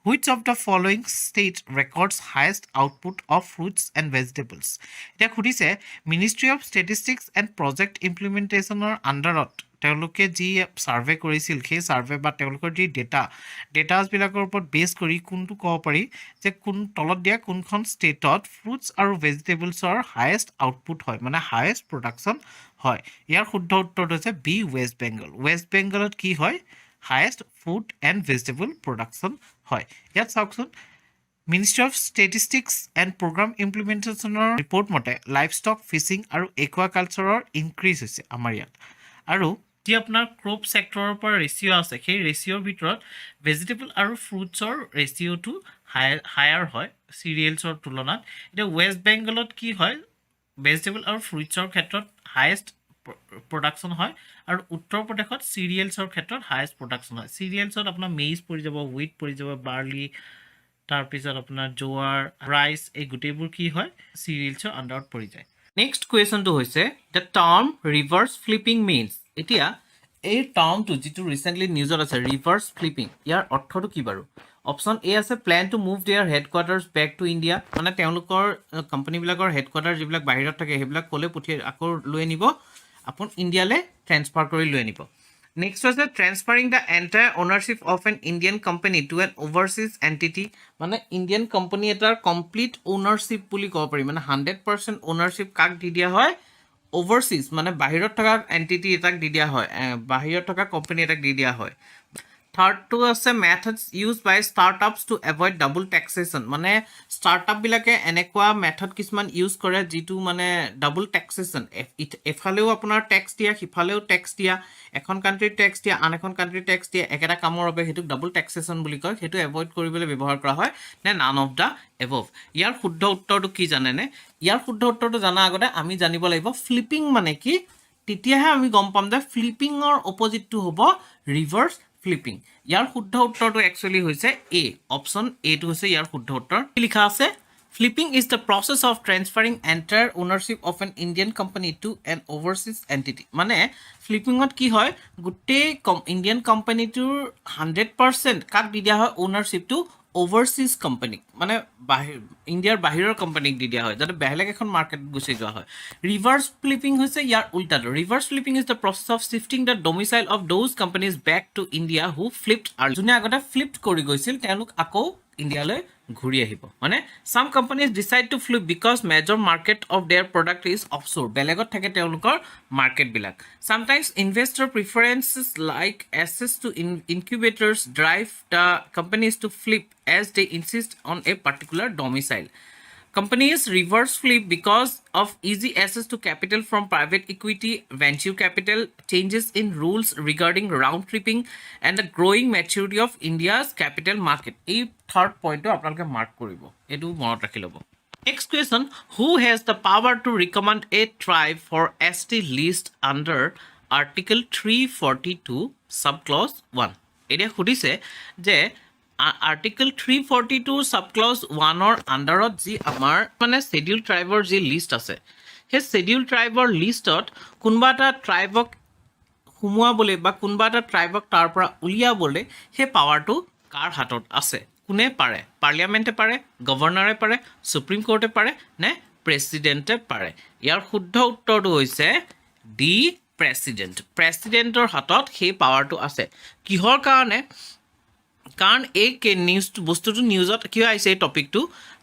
which of the following state records highest output of fruits and vegetables? এতিয়া সুধিছে ministry of statistics and project ইমপ্লিমেণ্টেশ্যনৰ আণ্ডাৰত তেওঁলোকে যি ছাৰ্ভে কৰিছিল, সেই ছাৰ্ভে বা তেওঁলোকৰ যি ডেটাছবিলাকৰ ওপৰত বেছ কৰি কোনটো ক'ব পাৰি যে তলত দিয়া কোনখন ষ্টেটত ফ্ৰুটছ আৰু ভেজিটেবলছৰ হায়েষ্ট আউটপুট হয়, মানে হায়েষ্ট প্ৰডাকশ্যন হয়? ইয়াৰ শুদ্ধ উত্তৰটো হৈছে বি, ৱেষ্ট বেংগল। ৱেষ্ট বেংগলত কি হয়, highest food and vegetable production হয়। ইয়াত চাওকচোন, ministry of statistics and programme ইমপ্লিমেণ্টেশ্যনৰ ৰিপৰ্ট মতে লাইভ ষ্টক, ফিছিং আৰু একুৱাকালচাৰৰ ইনক্ৰিজ হৈছে আমাৰ ইয়াত। আৰু যি আপোনাৰ ক্ৰপ ছেক্টৰৰ পৰা ৰেচিঅ' আছে, সেই ৰেচিঅ'ৰ ভিতৰত ভেজিটেবল আৰু ফ্ৰুটছৰ ৰেচিঅ'টো হায়াৰ হয় চিৰিয়েলছৰ তুলনাত। এতিয়া ৱেষ্ট বেংগলত কি হয়, ভেজিটেবল আৰু ফ্ৰুটছৰ ক্ষেত্ৰত হায়েষ্ট প্ৰডাকশ্যন হয় আৰু উত্তৰ প্ৰদেশত চিৰিয়েলছৰ ক্ষেত্ৰত হায়েষ্ট প্ৰডাকশ্যন হয় চিৰিয়েলছত আপোনাৰ মেইজ পৰি যাব হুইট পৰি যাব বাৰ্লি তাৰপিছত আপোনাৰ জোৱাৰ ৰাইচ এই গোটেইবোৰ কি হয় চিৰিয়েলছৰ আণ্ডাৰত পৰি যায় নেক্সট কুৱেশ্যনটো হৈছে the term reverse flipping means এতিয়া এই টাৰ্মটো যিটো ৰিচেণ্টলি নিউজত আছে ৰিভাৰ্ছ ফ্লিপিং ইয়াৰ অৰ্থটো কি বাৰু অপশ্যন এ আছে plan to move their headquarters back to India মানে তেওঁলোকৰ কোম্পানীবিলাকৰ হেডকোৱাৰ্টাৰ যিবিলাক বাহিৰত থাকে সেইবিলাক ক'লে পঠিয়াই আকৌ লৈ আনিব আপোন ইণ্ডিয়ালৈ ট্ৰেন্সফাৰ কৰি লৈ আনিব নেক্সট হৈছে transferring the entire ownership of an Indian company to an overseas entity মানে ইণ্ডিয়ান কোম্পানী এটাৰ কমপ্লিট অ'নাৰশ্বিপ বুলি ক'ব পাৰি মানে 100% অ'নাৰশ্বিপ কাক দি দিয়া হয় অভাৰচিজ মানে বাহিৰত থকা এণ্টিটি এটাক দি দিয়া হয় বাহিৰত থকা কোম্পানী এটাক দি দিয়া হয় থাৰ্ডটো আছে methods use by startups to avoid double taxation মানে ষ্টাৰ্টআপবিলাকে এনেকুৱা মেথড কিছুমান ইউজ কৰে যিটো মানে ডাবল টেক্সেশ্যন এফালেও আপোনাৰ টেক্স দিয়া সিফালেও টেক্স দিয়া এখন কাণ্ট্ৰিৰ টেক্স দিয়া আন এখন কাণ্ট্ৰিৰ টেক্স দিয়া একেটা কামৰ বাবে সেইটোক ডাবল টেক্সেশ্যন বুলি কয় সেইটো এভইড কৰিবলৈ ব্যৱহাৰ কৰা হয় নে নান অফ দ্য এবভ ইয়াৰ শুদ্ধ উত্তৰটো কি জানেনে ইয়াৰ শুদ্ধ উত্তৰটো জনাৰ আগতে আমি জানিব লাগিব ফ্লিপিং মানে কি তেতিয়াহে আমি গম পাম যে ফ্লিপিঙৰ অপজিটটো হ'ব ৰিভাৰ্ছ ফ্লিপিং ইয়াৰ শুদ্ধ উত্তৰটো একচুৱেলি হৈছে এ অপশ্যন এটো হৈছে ইয়াৰ শুদ্ধ উত্তৰ কি লিখা আছে flipping is the process of transferring entire ownership of an Indian company to an overseas entity মানে ফ্লিপিঙত কি হয় গোটেই ইণ্ডিয়ান কোম্পানীটোৰ 100% কাক দি দিয়া হয় অ'নাৰশ্বিপটো অভাৰচিজ কোম্পানীক মানে ইণ্ডিয়াৰ বাহিৰৰ কোম্পানীক দি দিয়া হয় যাতে বেলেগ এখন মাৰ্কেটত গুচি যোৱা হয় ৰিভাৰ্ছ ফ্লিপিং হৈছে ইয়াৰ উল্টাটো reverse flipping is the process of shifting the domicile of those companies back to India who flipped আৰু যোনে আগতে ফ্লিপড কৰি গৈছিল তেওঁলোক আকৌ ইণ্ডিয়ালৈ ঘূৰি আহিব মানে some companies decide to flip because major market of their product is offshore বেলেগত থাকে তেওঁলোকৰ মাৰ্কেটবিলাক sometimes investor preferences like access to incubators drive the companies to flip as they insist on a particular domicile. Companies reverse flip because of easy access to capital from private equity, venture capital, changes in rules regarding round tripping, and the growing maturity of India's capital market. A third point to apnaloke mark koribo. Etu monot rakhi lobo. Next question, who has the power to recommend a tribe for ST list under Article 342 subclause 1? Edia khudise je article 342 ছাবক্লজ 1ৰ আণ্ডাৰত যি আমাৰ মানে schedule ট্ৰাইবৰ যি list আছে সেই schedule ট্ৰাইবৰ লিষ্টত কোনোবা এটা ট্ৰাইবক সোমোৱাবলৈ বা কোনোবা এটা ট্ৰাইবক তাৰ পৰা উলিয়াবলৈ সেই পাৱাৰটো কাৰ হাতত আছে কোনে পাৰে পাৰ্লিয়ামেণ্টে পাৰে গভৰ্ণৰে পাৰে সুপ্ৰিম কোৰ্টে পাৰে নে প্ৰেছিডেণ্টে পাৰে ইয়াৰ শুদ্ধ উত্তৰটো হৈছে ডি প্ৰেছিডেণ্টৰ হাতত সেই পাৱাৰটো আছে কিহৰ কাৰণে কাৰণ এই বস্তুটো নিউজত কিয় আহিছে এই টপিকটো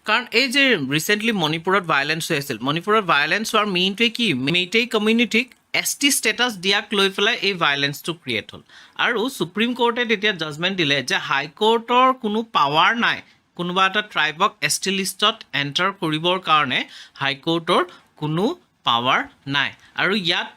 কাৰণ এই যে ৰিচেণ্টলি মণিপুৰত ভাইলেঞ্চ হৈ আছিল মণিপুৰত ভাইলেঞ্চ হোৱাৰ মেইনটোৱে কি মেইটেই কমিউনিটিক ST ষ্টেটাছ দিয়াক লৈ পেলাই এই ভাইলেঞ্চটো ক্ৰিয়েট হ'ল আৰু সুপ্ৰিম কোৰ্টে তেতিয়া জাজমেণ্ট দিলে যে হাইকোৰ্টৰ কোনো পাৱাৰ নাই কোনোবা এটা ট্ৰাইবক ST লিষ্টত এণ্টাৰ কৰিবৰ কাৰণে হাইকোৰ্টৰ কোনো পাৱাৰ নাই আৰু ইয়াত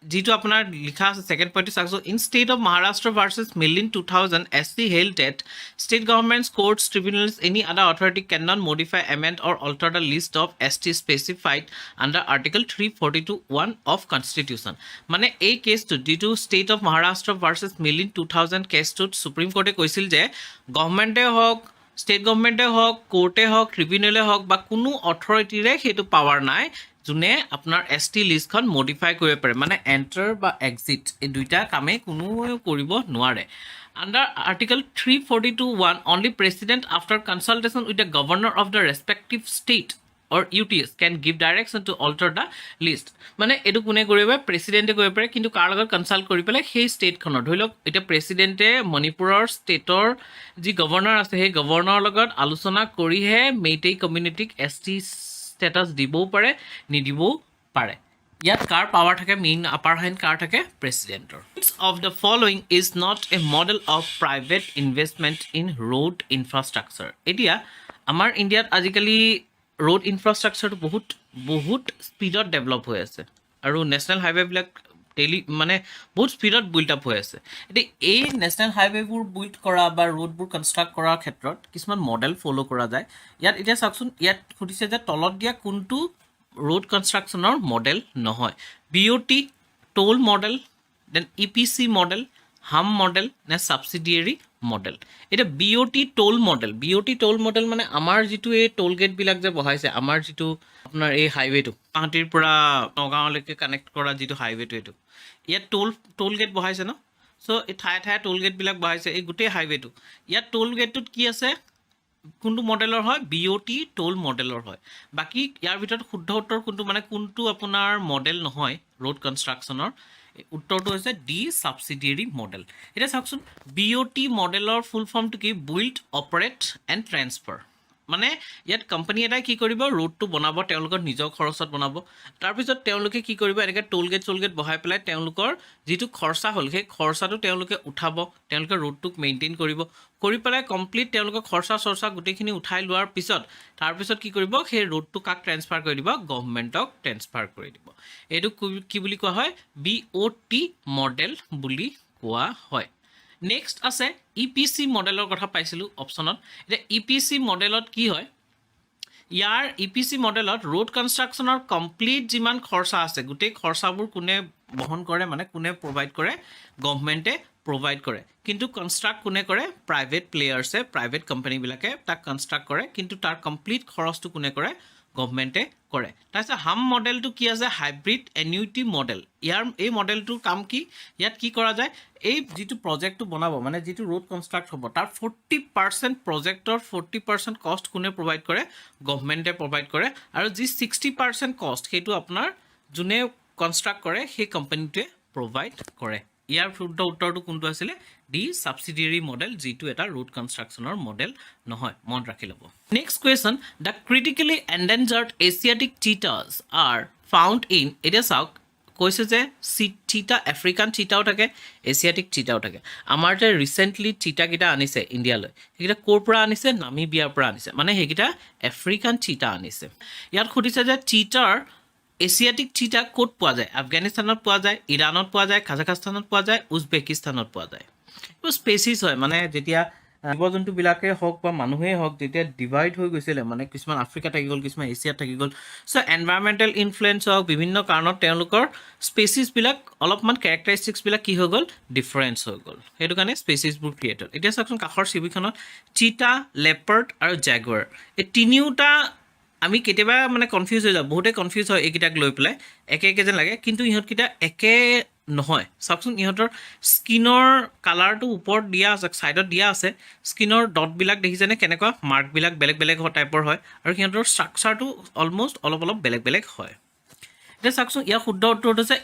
যিটো আপোনাৰ লিখা আছে সেকেন্ড পইণ্টটো চাওকচোন in state of Maharashtra versus Milind 2000 SC held that state governments courts tribunals any other authority cannot modify amend or alter the list of ST specified under article 342(1) of constitution মানে এই কেছটো যিটো state of Maharashtra versus Milind 2000 কেছটোত supreme কোৰ্টে কৈছিল যে গভৰ্ণমেণ্টে হওক state গভৰ্ণমেণ্টে হওক কোৰ্টে হওক ট্ৰিবিউনেলে হওক বা কোনো অথৰিটিৰে সেইটো পাৱাৰ নাই যোনে আপোনাৰ ST লিষ্টখন মডিফাই কৰিব পাৰে মানে এণ্টাৰ বা এক্সিট এই দুইটা কামে কোনো কৰিব নোৱাৰে under article 342(1) only president after consultation with the governor of the respective state or UTS can give direction to alter the list মানে এটো কোনে কৰিব প্ৰেছিডেণ্টে কৰিব পাৰে কিন্তু কাৰ লগত কনসাল্ট কৰি পেলাই সেই ষ্টেটখনৰ ধৰি লওক এটা প্ৰেছিডেণ্টে মণিপুৰৰ ষ্টেটৰ যি গভৰ্ণৰ আছে সেই গভৰ্ণৰৰ লগত আলোচনা কৰিহে মেইটেই কমিউনিটিক ST ষ্টেটাছ দিবও পাৰে নিদিবও পাৰে ইয়াত কাৰ পাৱাৰ থাকে মেইন আপাৰ হ্যান্ড কাৰ থাকে প্ৰেছিডেণ্টৰ of the following is not a model of private investment in road infrastructure এতিয়া আমাৰ ইণ্ডিয়াত আজিকালি road infrastructure বহুত স্পীডত ডেভেলপ হৈ আছে আৰু নেশ্যনেল হাইৱেবিলাক মানে বহুত স্পীডত বিল্ড আপ হৈ আছে এতিয়া এই নেশ্যনেল হাইৱেবোৰ বিল্ড কৰা বা ৰোডবোৰ কনষ্ট্ৰাক্ট কৰাৰ ক্ষেত্ৰত কিছুমান মডেল ফ'ল' কৰা যায় ইয়াত এতিয়া চাওকচোন ইয়াত সুধিছে যে তলত দিয়া কোনটো ৰোড কনষ্ট্ৰাকশ্যনৰ মডেল নহয় BOT toll model, then EPC model, hum model, নে subsidiary model. এটা BOT toll model মানে আমাৰ যিটো এই টোল গেট বিলাক যে বহাইছে আমাৰ যিটো আপোনাৰ এই হাইৱেটো গুৱাহাটীৰ পৰা নগাঁৱলৈকে কানেক্ট কৰা যিটো হাইৱেটো এইটো ইয়াত টোল গেট বহাইছে ন সো এই ঠায়ে ঠায়ে টোল গেট বিলাক বহাইছে এই গোটেই হাইৱেটো ইয়াত টোল গেটটোত কি আছে কোনটো মডেলৰ হয় BOT টোল মডেলৰ হয় বাকি ইয়াৰ ভিতৰত শুদ্ধ উত্তৰ কোনটো মানে কোনটো আপোনাৰ মডেল নহয় ৰোড কনষ্ট্ৰাকচনৰ উত্তৰটো হৈছে ডি সাবসিডিয়াৰি মডেল এটা চাওকচোন BOT মডেলৰ ফুল ফৰ্মটো কি বিল্ড অপাৰেট এণ্ড ট্ৰান্সফাৰ মানে ইয়াত কোম্পানী এটাই কি কৰিব ৰোডটো বনাব তেওঁলোকৰ নিজৰ খৰচত বনাব তাৰ পিছত তেওঁলোকে কি কৰিব এনেকৈ টোল গেট বহাই পেলাই তেওঁলোকৰ যিটো খৰচা হ'ল সেই খৰচাটো তেওঁলোকে উঠাব তেওঁলোকে ৰোডটোক মেইনটেইন কৰি পেলাই কমপ্লিট তেওঁলোকৰ খৰচা গোটেইখিনি উঠাই লোৱাৰ পিছত তাৰ পিছত কি কৰিব সেই ৰোডটো কাক ট্ৰান্সফাৰ কৰি দিব গভৰ্ণমেণ্টক ট্ৰান্সফাৰ কৰি দিব এইটো কি বুলি কোৱা হয় BOT মডেল বুলি কোৱা হয় নেক্সট আছে EPC মডেলৰ কথা পাইছিলো অপচনত এটা EPC মডেলত কি হয় ইয়াৰ EPC মডেলত ৰোড কনষ্ট্ৰাকচনৰ কমপ্লিট যিমান খৰচা আছে গোটেই খৰচাবোৰ কোনে বহন কৰে মানে কোনে প্ৰভাইড কৰে গভৰ্ণমেণ্টে প্ৰভাইড কৰে কিন্তু কনষ্ট্ৰাক্ট কোনে কৰে প্ৰাইভেট প্লেয়াৰ্ছে প্ৰাইভেট কোম্পানীবিলাকে তাক কনষ্ট্ৰাক্ট কৰে কিন্তু তাৰ কমপ্লিট খৰচটো কোনে কৰে গভৰ্ণমেণ্টে কৰে তাৰপিছত হাম মডেলটো কি আছে হাইব্ৰিড এনিউইটি মডেল ইয়াৰ এই মডেলটোৰ কাম কি ইয়াত কি কৰা যায় এই যিটো প্ৰজেক্টটো বনাব মানে যিটো ৰোড কনষ্ট্ৰাক্ট হ'ব তাৰ 40% প্ৰজেক্টৰ 40% কষ্ট কোনে প্ৰভাইড কৰে গভৰ্ণমেণ্টে প্ৰভাইড কৰে আৰু যি 60% কষ্ট সেইটো আপোনাৰ যোনে কনষ্ট্ৰাক্ট কৰে সেই কোম্পানীটোৱে প্ৰভাইড কৰে ইয়াৰ শুদ্ধ উত্তৰটো কোনটো আছিল ডি সাবসিডিয়াৰি মডেল যেটো এটা ৰোড কনষ্ট্ৰাকচনৰ মডেল নহয় মন ৰাখি লব next question the critically endangered Asiatic cheetahs are found in এটা চাওক কৈছে যে চিটা আফ্ৰিকান চিটাও থাকে এছিয়াটিক চিটাও থাকে আমাৰ যে ৰিসেন্টলি চিটা কিটা আনিছে ইণ্ডিয়ালৈ সেইটা কোৰ পৰা আনিছে নামিবিয়াৰ পৰা আনিছে মানে সেইকিটা আফ্ৰিকান চিটা আনিছে ইয়াত খুদিছে যে চিটাৰ এছিয়াটিক চিটা কোট পোৱা যায় আফগানিস্তানত পোৱা যায় ইৰাণত পোৱা যায় কাজাখস্তানত পোৱা যায় উজবেকিস্তানত পোৱা যায় তো স্পেচিছ হয় মানে যেতিয়া জীৱ-জন্তু বিলাকে হওক বা মানুহেই হওক যেতিয়া ডিভাইড হৈ গৈছিলে মানে কিছুমান আফ্ৰিকা থাকি গ'ল কিছুমান এছিয়াত থাকি গ'ল সো এনভাইৰনমেণ্টেল ইনফ্লুৱেঞ্চ হওক বিভিন্ন কাৰণত তেওঁলোকৰ স্পেচিছবিলাক অলপমান কেৰেক্টাৰিষ্টিক্সবিলাক কি হৈ গ'ল ডিফাৰেঞ্চ হৈ গ'ল সেইটো কাৰণে স্পেচিছবোৰ ক্ৰিয়েট হ'ল এতিয়া চাওকচোন কাষৰ ছবিখনত চিটা লেপাৰ্ড আৰু জেগুৱাৰ এই তিনিওটা আমি কেতিয়াবা মানে কনফিউজ হৈ যাওঁ বহুতে কনফিউজ হয় এইকেইটাক লৈ পেলাই একে যেন লাগে কিন্তু ইহঁতকেইটা একে নহয় চাওকচোন ইহঁতৰ স্কিনৰ কালাৰটো ওপৰত দিয়া আছে ছাইডত দিয়া আছে স্কিনৰ ডটবিলাক দেখিছেনে কেনেকুৱা মাৰ্কবিলাক বেলেগ টাইপৰ হয় আৰু সিহঁতৰ ষ্ট্ৰাকচাৰটো অলমষ্ট অলপ বেলেগ হয় এতিয়া চাওকচোন ইয়াৰ শুদ্ধ উত্তৰটো হৈছে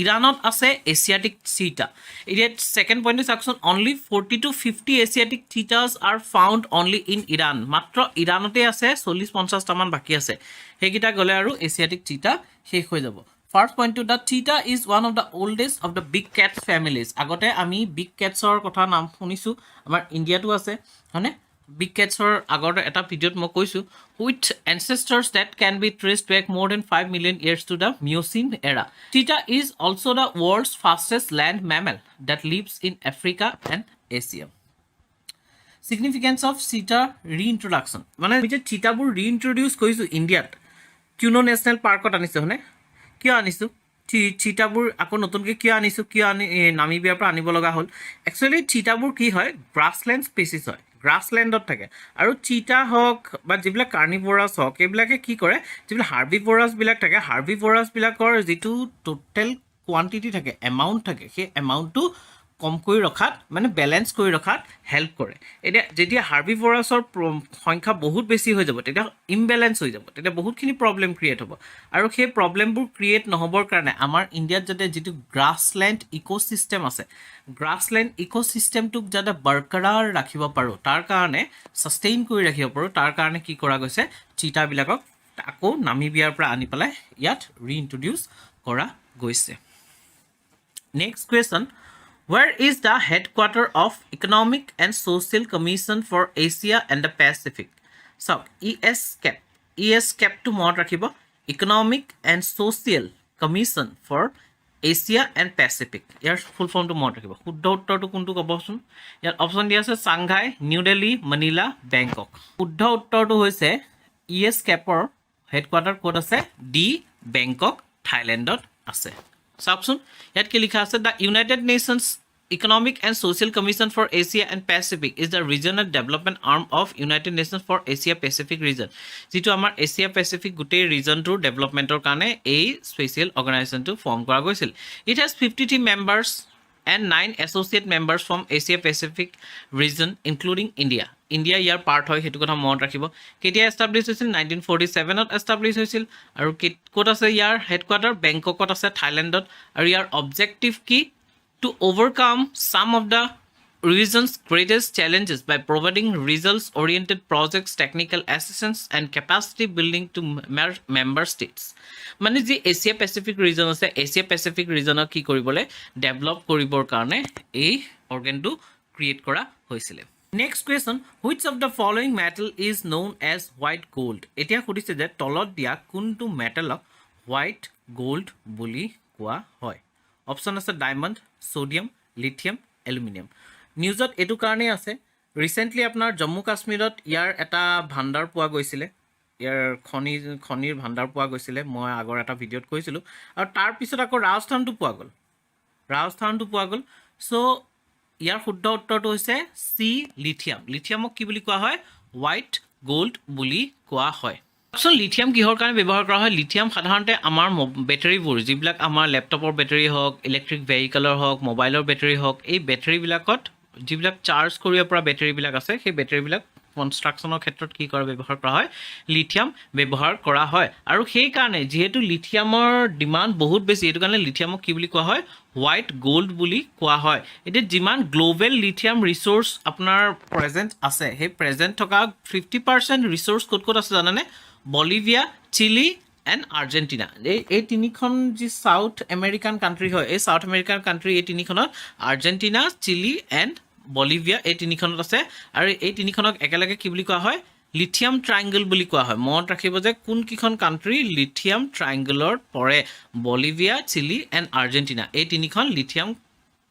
ইৰাণত আছে এছিয়াটিক চিটা এতিয়া ছেকেণ্ড পইণ্টটো চাওকচোন only 40 to 50 Asiatic cheetahs are found only in Iran মাত্ৰ ইৰাণতে আছে 40-50টামান বাকী আছে সেইকেইটা গ'লে আৰু এছিয়াটিক চিটা শেষ হৈ যাব ফাৰ্ষ্ট পইণ্টটো the cheetah is one of the oldest of the big cats families আগতে আমি বিগ কেটছৰ কথা নাম শুনিছোঁ আমাৰ ইণ্ডিয়াটো আছে হয়নে বিগ কেটছৰ আগৰ এটা ভিডিঅ'ত মই কৈছোঁ with ancestors that can be traced back more than 5 million years to the Miocene era. Cheetah is also the world's fastest land mammal that lives in Africa and Asia. Significance of cheetah reintroduction. মানে আমি যে চিটাবোৰ ৰিইনট্ৰডিউচ কৰিছোঁ ইণ্ডিয়াত কিউনো national পাৰ্কত আনিছোঁ হয়নে কিয় আনিছোঁ চিটাবোৰ আকৌ নতুনকৈ কিয় আনিছোঁ কিয় নামিবিয়াৰ পৰা আনিব লগা হ'ল একচুৱেলি চিটাবোৰ কি হয় গ্ৰাছলেণ্ড স্পেচিছ হয় গ্ৰাছলেণ্ডত থাকে আৰু চিটা হওক বা যিবিলাক কাৰ্নিভৰাছ হওক এইবিলাকে কি কৰে যিবিলাক হাৰ্বিভৰাছবিলাক থাকে হাৰ্বিভৰাছবিলাকৰ যিটো টোটেল কোৱান্টিটি থাকে এমাউণ্ট থাকে সেই এমাউণ্টটো কম কৰি ৰখাত মানে বেলেঞ্চ কৰি ৰখাত হেল্প কৰে এতিয়া যেতিয়া হাৰ্বিভৰাছৰ সংখ্যা বহুত বেছি হৈ যাব তেতিয়া ইমবেলেঞ্চ হৈ যাব তেতিয়া বহুতখিনি প্ৰব্লেম ক্ৰিয়েট হ'ব আৰু সেই প্ৰব্লেমবোৰ ক্ৰিয়েট নহ'বৰ কাৰণে আমাৰ ইণ্ডিয়াত যাতে যিটো গ্ৰাছলেণ্ড ইক'চিষ্টেম আছে গ্ৰাছলেণ্ড ইক'চিষ্টেমটোক যাতে বৰকৰাৰ ৰাখিব পাৰোঁ তাৰ কাৰণে ছাষ্টেইন কৰি ৰাখিব পাৰোঁ তাৰ কাৰণে কি কৰা গৈছে চিটাবিলাকক আকৌ নামিবিয়াৰ পৰা আনি পেলাই ইয়াত ৰিইনট্ৰডিউচ কৰা গৈছে next question Where is the headquarter of Economic and Social Commission for Asia and the Pacific? So, ESCAP to mod rakhibo Economic and Social Commission for Asia and Pacific. Yar full form to mod rakhibo. Shuddha uttor to kuntu kobosun. Yar option dia ase Shanghai, New Delhi, Manila, Bangkok. Shuddha uttor to hoise ESCAP or headquarter code ase D Bangkok, Thailand ase. চাওকচোন ইয়াত কি লিখা আছে the United nations Economic and Social Commission for Asia and Pacific is the regional development arm of United Nations for Asia Pacific region. যিটো আমাৰ Asia Pacific গোটেই ৰিজনটোৰ ডেভেলপমেণ্টৰ কাৰণে এই স্পেচিয়েল অৰ্গেনাইজেশ্যনটো ফৰ্ম কৰা গৈছিল। It has 53 members and 9 associate members from Asia Pacific region including India. India year part হয় সেইটো কথা মনত ৰাখিব। কেতিয়া এষ্টাব্লিছ হৈছিল 1947ত এষ্টাব্লিছ হৈছিল আৰু ক'ত আছে ইয়াৰ হেডকোৱাৰ্টাৰ বেংককত আছে থাইলেণ্ডত আৰু ইয়াৰ অবজেক্টিভ কি to overcome some of the region's greatest challenges by providing results-oriented projects, technical assistance, and capacity building to member states. মানে যি এছিয়া পেচিফিক ৰিজন আছে এছিয়া পেচিফিক ৰিজনক কি কৰিবলৈ ডেভেলপ কৰিবৰ কাৰণে এই অৰ্গেনটো ক্ৰিয়েট কৰা হৈছিলে। Next question which of the following metal is known as white gold. এতিয়া সুধিছে যে তলত দিয়া কোনটো মেটেলক হোৱাইট গ'ল্ড বুলি কোৱা হয়। অপশ্যন আছে ডায়মণ্ড, সোডিয়াম, লিথিয়াম, এলুমিনিয়াম। নিউজত এইটো কাৰণেই আছে ৰিচেণ্টলি আপোনাৰ জম্মু কাশ্মীৰত ইয়াৰ এটা ভাণ্ডাৰ পোৱা গৈছিলে, ইয়াৰ খনিৰ ভাণ্ডাৰ পোৱা গৈছিলে, মই আগৰ এটা ভিডিঅ'ত কৈছিলোঁ। আৰু তাৰপিছত আকৌ ৰাজস্থানটো পোৱা গ'ল। চ' ইয়াৰ শুদ্ধ উত্তৰটো হৈছে চি লিথিয়াম। লিথিয়ামক কি বুলি কোৱা হয় হোৱাইট গ'ল্ড বুলি কোৱা হয়। অপশ্যন লিথিয়াম কিহৰ কাৰণে ব্যৱহাৰ কৰা হয়। লিথিয়াম সাধাৰণতে আমাৰ বেটাৰীবোৰ যিবিলাক আমাৰ লেপটপৰ বেটাৰী হওক, ইলেক্ট্ৰিক ভেহিকেলৰ হওক, মোবাইলৰ বেটাৰী হওক, এই বেটাৰীবিলাকত যিবিলাক চাৰ্জ কৰিব পৰা বেটাৰীবিলাক আছে সেই বেটাৰীবিলাক কনষ্ট্ৰাকশ্যনৰ ক্ষেত্ৰত কি কৰা ব্যৱহাৰ কৰা হয় লিথিয়াম ব্যৱহাৰ কৰা হয়। আৰু সেইকাৰণে যিহেতু লিথিয়ামৰ ডিমাণ্ড বহুত বেছি এইটো কাৰণে লিথিয়ামক কি বুলি কোৱা হয় হোৱাইট গ'ল্ড বুলি কোৱা হয়। এতিয়া যিমান গ্ল'বেল লিথিয়াম ৰিচ'ৰ্চ আপোনাৰ প্ৰেজেণ্ট আছে সেই প্ৰেজেণ্ট থকা 50% ৰিচ'ৰ্চ ক'ত ক'ত আছে জানেনে বলিভিয়া, চিলি এণ্ড আৰ্জেণ্টিনা। এই তিনিখন যি চাউথ আমেৰিকান কাণ্ট্ৰি হয় এই চাউথ আমেৰিকান কাণ্ট্ৰি এই তিনিখনত আৰ্জেণ্টিনা, চিলি এণ্ড বলিভিয়া এই তিনিখনত আছে। আৰু এই তিনিখনক একেলগে কি বুলি কোৱা হয় লিথিয়াম ট্ৰাইংগল বুলি কোৱা হয়। মনত ৰাখিব যে কোনকেইখন কাণ্ট্ৰি লিথিয়াম ট্ৰাইংগলত পৰে বলিভিয়া, চিলি এণ্ড আৰ্জেণ্টিনা এই তিনিখন লিথিয়াম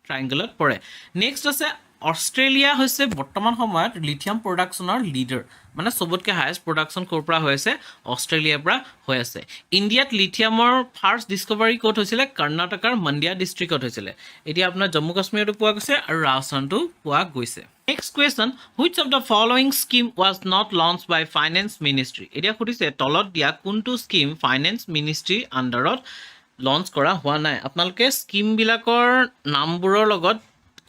ট্ৰাইংগলত পৰে। নেক্সট আছে অষ্ট্ৰেলিয়া হৈছে বৰ্তমান সময়ত লিথিয়াম প্ৰডাকশ্যনৰ লিডাৰ, মানে চবতকৈ হায়েষ্ট প্ৰডাকশ্যন ক'ৰ পৰা হৈ আছে অষ্ট্ৰেলিয়াৰ পৰা হৈ আছে। ইণ্ডিয়াত লিথিয়ামৰ ফাৰ্ষ্ট ডিস্কভাৰী ক'ত হৈছিলে কৰ্ণাটকাৰ মণ্ডিয়া ডিষ্ট্ৰিক্টত হৈছিলে। এতিয়া আপোনাৰ জম্মু কাশ্মীৰতো পোৱা গৈছে আৰু ৰাজস্থানতো পোৱা গৈছে। Next question which of the following scheme was not launch by finance ministry. এতিয়া সুধিছে তলত দিয়া কোনটো স্কিম ফাইনেন্স মিনিষ্ট্ৰীৰ আণ্ডাৰত লঞ্চ কৰা হোৱা নাই। আপোনালোকে স্কিমবিলাকৰ নামবোৰৰ লগত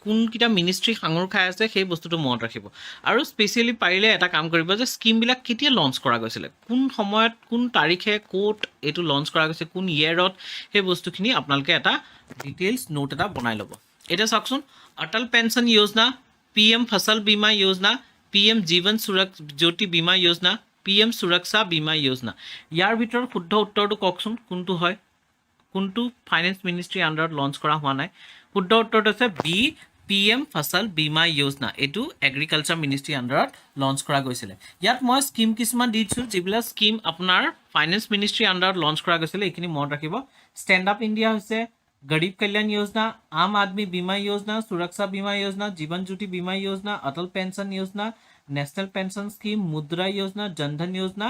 কোনকেইটা মিনিষ্ট্ৰী সাঙুৰ খাই আছে সেই বস্তুটো মনত ৰাখিব। আৰু স্পেচিয়েলি পাৰিলে এটা কাম কৰিব যে স্কিমবিলাক কেতিয়া লঞ্চ কৰা গৈছিলে, কোন সময়ত, কোন তাৰিখে, ক'ত এইটো লঞ্চ কৰা গৈছে, কোন ইয়েৰত, সেই বস্তুখিনি আপোনালোকে এটা ডিটেইলছ নোট এটা বনাই ল'ব। এতিয়া চাওকচোন অটল পেঞ্চন যোজনা, PM ফচল বীমা যোজনা, PM জীৱন জ্যোতি বীমা যোজনা, PM সুৰক্ষা বীমা যোজনা। ইয়াৰ ভিতৰত শুদ্ধ উত্তৰটো কওকচোন কোনটো হয়, কোনটো ফাইনেন্স মিনিষ্ট্ৰীৰ আণ্ডাৰত লঞ্চ কৰা হোৱা নাই। শুদ্ধ উত্তৰটো আছে বি PM ফচল বীমা যোজনা। এইটো এগ্ৰিকালচাৰ মিনিষ্ট্ৰীৰ আণ্ডাৰত লঞ্চ কৰা গৈছিলে। ইয়াত মই স্কিম কিছুমান দি দিছোঁ যিবিলাক স্কিম আপোনাৰ ফাইনেন্স মিনিষ্ট্ৰীৰ আণ্ডাৰত লঞ্চ কৰা গৈছিলে এইখিনি মনত ৰাখিব। ষ্টেণ্ড আপ ইণ্ডিয়া হৈছে, গৰীব কল্যাণ যোজনা, আম আদমি বীমা যোজনা, সুৰক্ষা বীমা যোজনা, জীৱন জ্যোতি বীমা যোজনা, অটল পেঞ্চন যোজনা, নেশ্যনেল পেঞ্চন স্কিম, মুদ্ৰা যোজনা, জনধন যোজনা,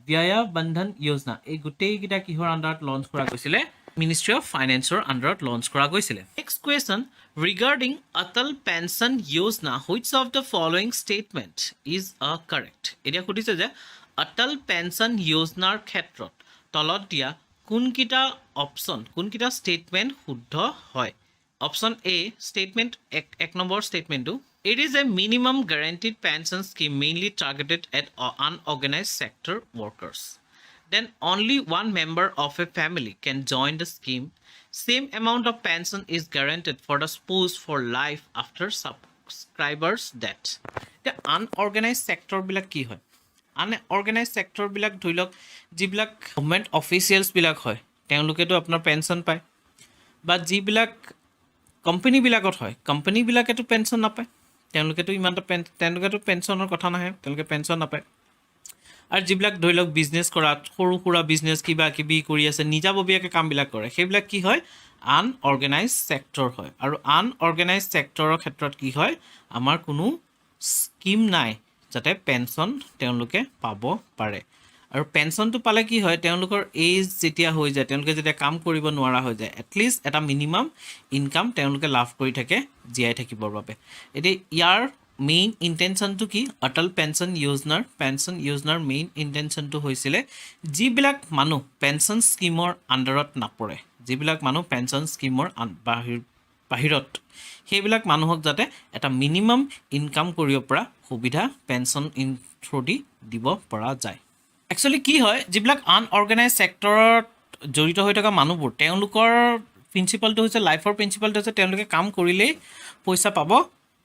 ব্যয় বন্ধন যোজনা। এই গোটেইকেইটা কিহৰ আণ্ডাৰত লঞ্চ কৰা গৈছিলে মিনিষ্ট্ৰী অফ ফাইনেন্সৰ আণ্ডাৰত লঞ্চ কৰা গৈছিলে। Next question regarding Atal pension Yojana which of the following statement is correct. এতিয়া সুধিছে যে অটল পেঞ্চন যোজনাৰ ক্ষেত্ৰত তলত দিয়া কোনকেইটা অপশ্যন, কোনকেইটা ষ্টেটমেণ্ট শুদ্ধ হয়। অপশ্যন এ ষ্টেটমেণ্ট এক number ষ্টেটমেণ্টটো It is a minimum guaranteed pension scheme mainly targeted at unorganized sector workers. Then only one member of a family can join the scheme. Same amount of pension is guaranteed for the spouse for life after subscriber's death. The unorganized sector বিলাক কি হয়? Unorganized sector বিলাক ধৰি লওক যিবিলাক government officials বিলাক হয় তেওঁলোকেতো আপোনাৰ পেঞ্চন পায়, বা যিবিলাক কোম্পানীবিলাকত হয় কোম্পানীবিলাকেতো পেঞ্চন নাপায়, তেওঁলোকেতো তেওঁলোকেতো পেঞ্চনৰ কথা নাহে, তেওঁলোকে পেঞ্চন নাপায়। আৰু যিবিলাক ধৰি লওক বিজনেছ কৰাত সৰু সুৰা বিজনেছ কিবা কিবি কৰি আছে নিজাববীয়াকৈ কামবিলাক কৰে সেইবিলাক কি হয় আনঅৰ্গেনাইজ ছেক্টৰ হয়। আৰু আনঅৰ্গেনাইজ ছেক্টৰৰ ক্ষেত্ৰত কি হয় আমাৰ কোনো স্কিম নাই যাতে পেঞ্চন তেওঁলোকে পাব পাৰে। আৰু পেঞ্চনটো পালে কি হয় তেওঁলোকৰ এজ যেতিয়া হৈ যায় তেওঁলোকে যেতিয়া কাম কৰিব নোৱাৰা হৈ যায় এটলিষ্ট এটা মিনিমাম ইনকাম তেওঁলোকে লাভ কৰি থাকে জীয়াই থাকিবৰ বাবে এতিয়া ইয়াৰ মেইন ইণ্টেনশ্যনটো কি অটল পেঞ্চন যোজনাৰ মেইন ইণ্টেনশ্যনটো হৈছিলে যিবিলাক মানুহ পেঞ্চন স্কিমৰ আণ্ডাৰত নপৰে যিবিলাক মানুহ পেঞ্চন স্কিমৰ বাহিৰত সেইবিলাক মানুহক যাতে এটা মিনিমাম ইনকাম কৰিব পৰা সুবিধা পেঞ্চন থ্ৰু দি দিব পৰা যায় একচুৱেলি কি হয় যিবিলাক আনঅৰ্গেনাইজ ছেক্টৰত জড়িত হৈ থকা মানুহবোৰ তেওঁলোকৰ প্ৰিন্সিপালটো হৈছে লাইফৰ প্ৰিন্সিপালটো হৈছে তেওঁলোকে কাম কৰিলেই পইচা পাব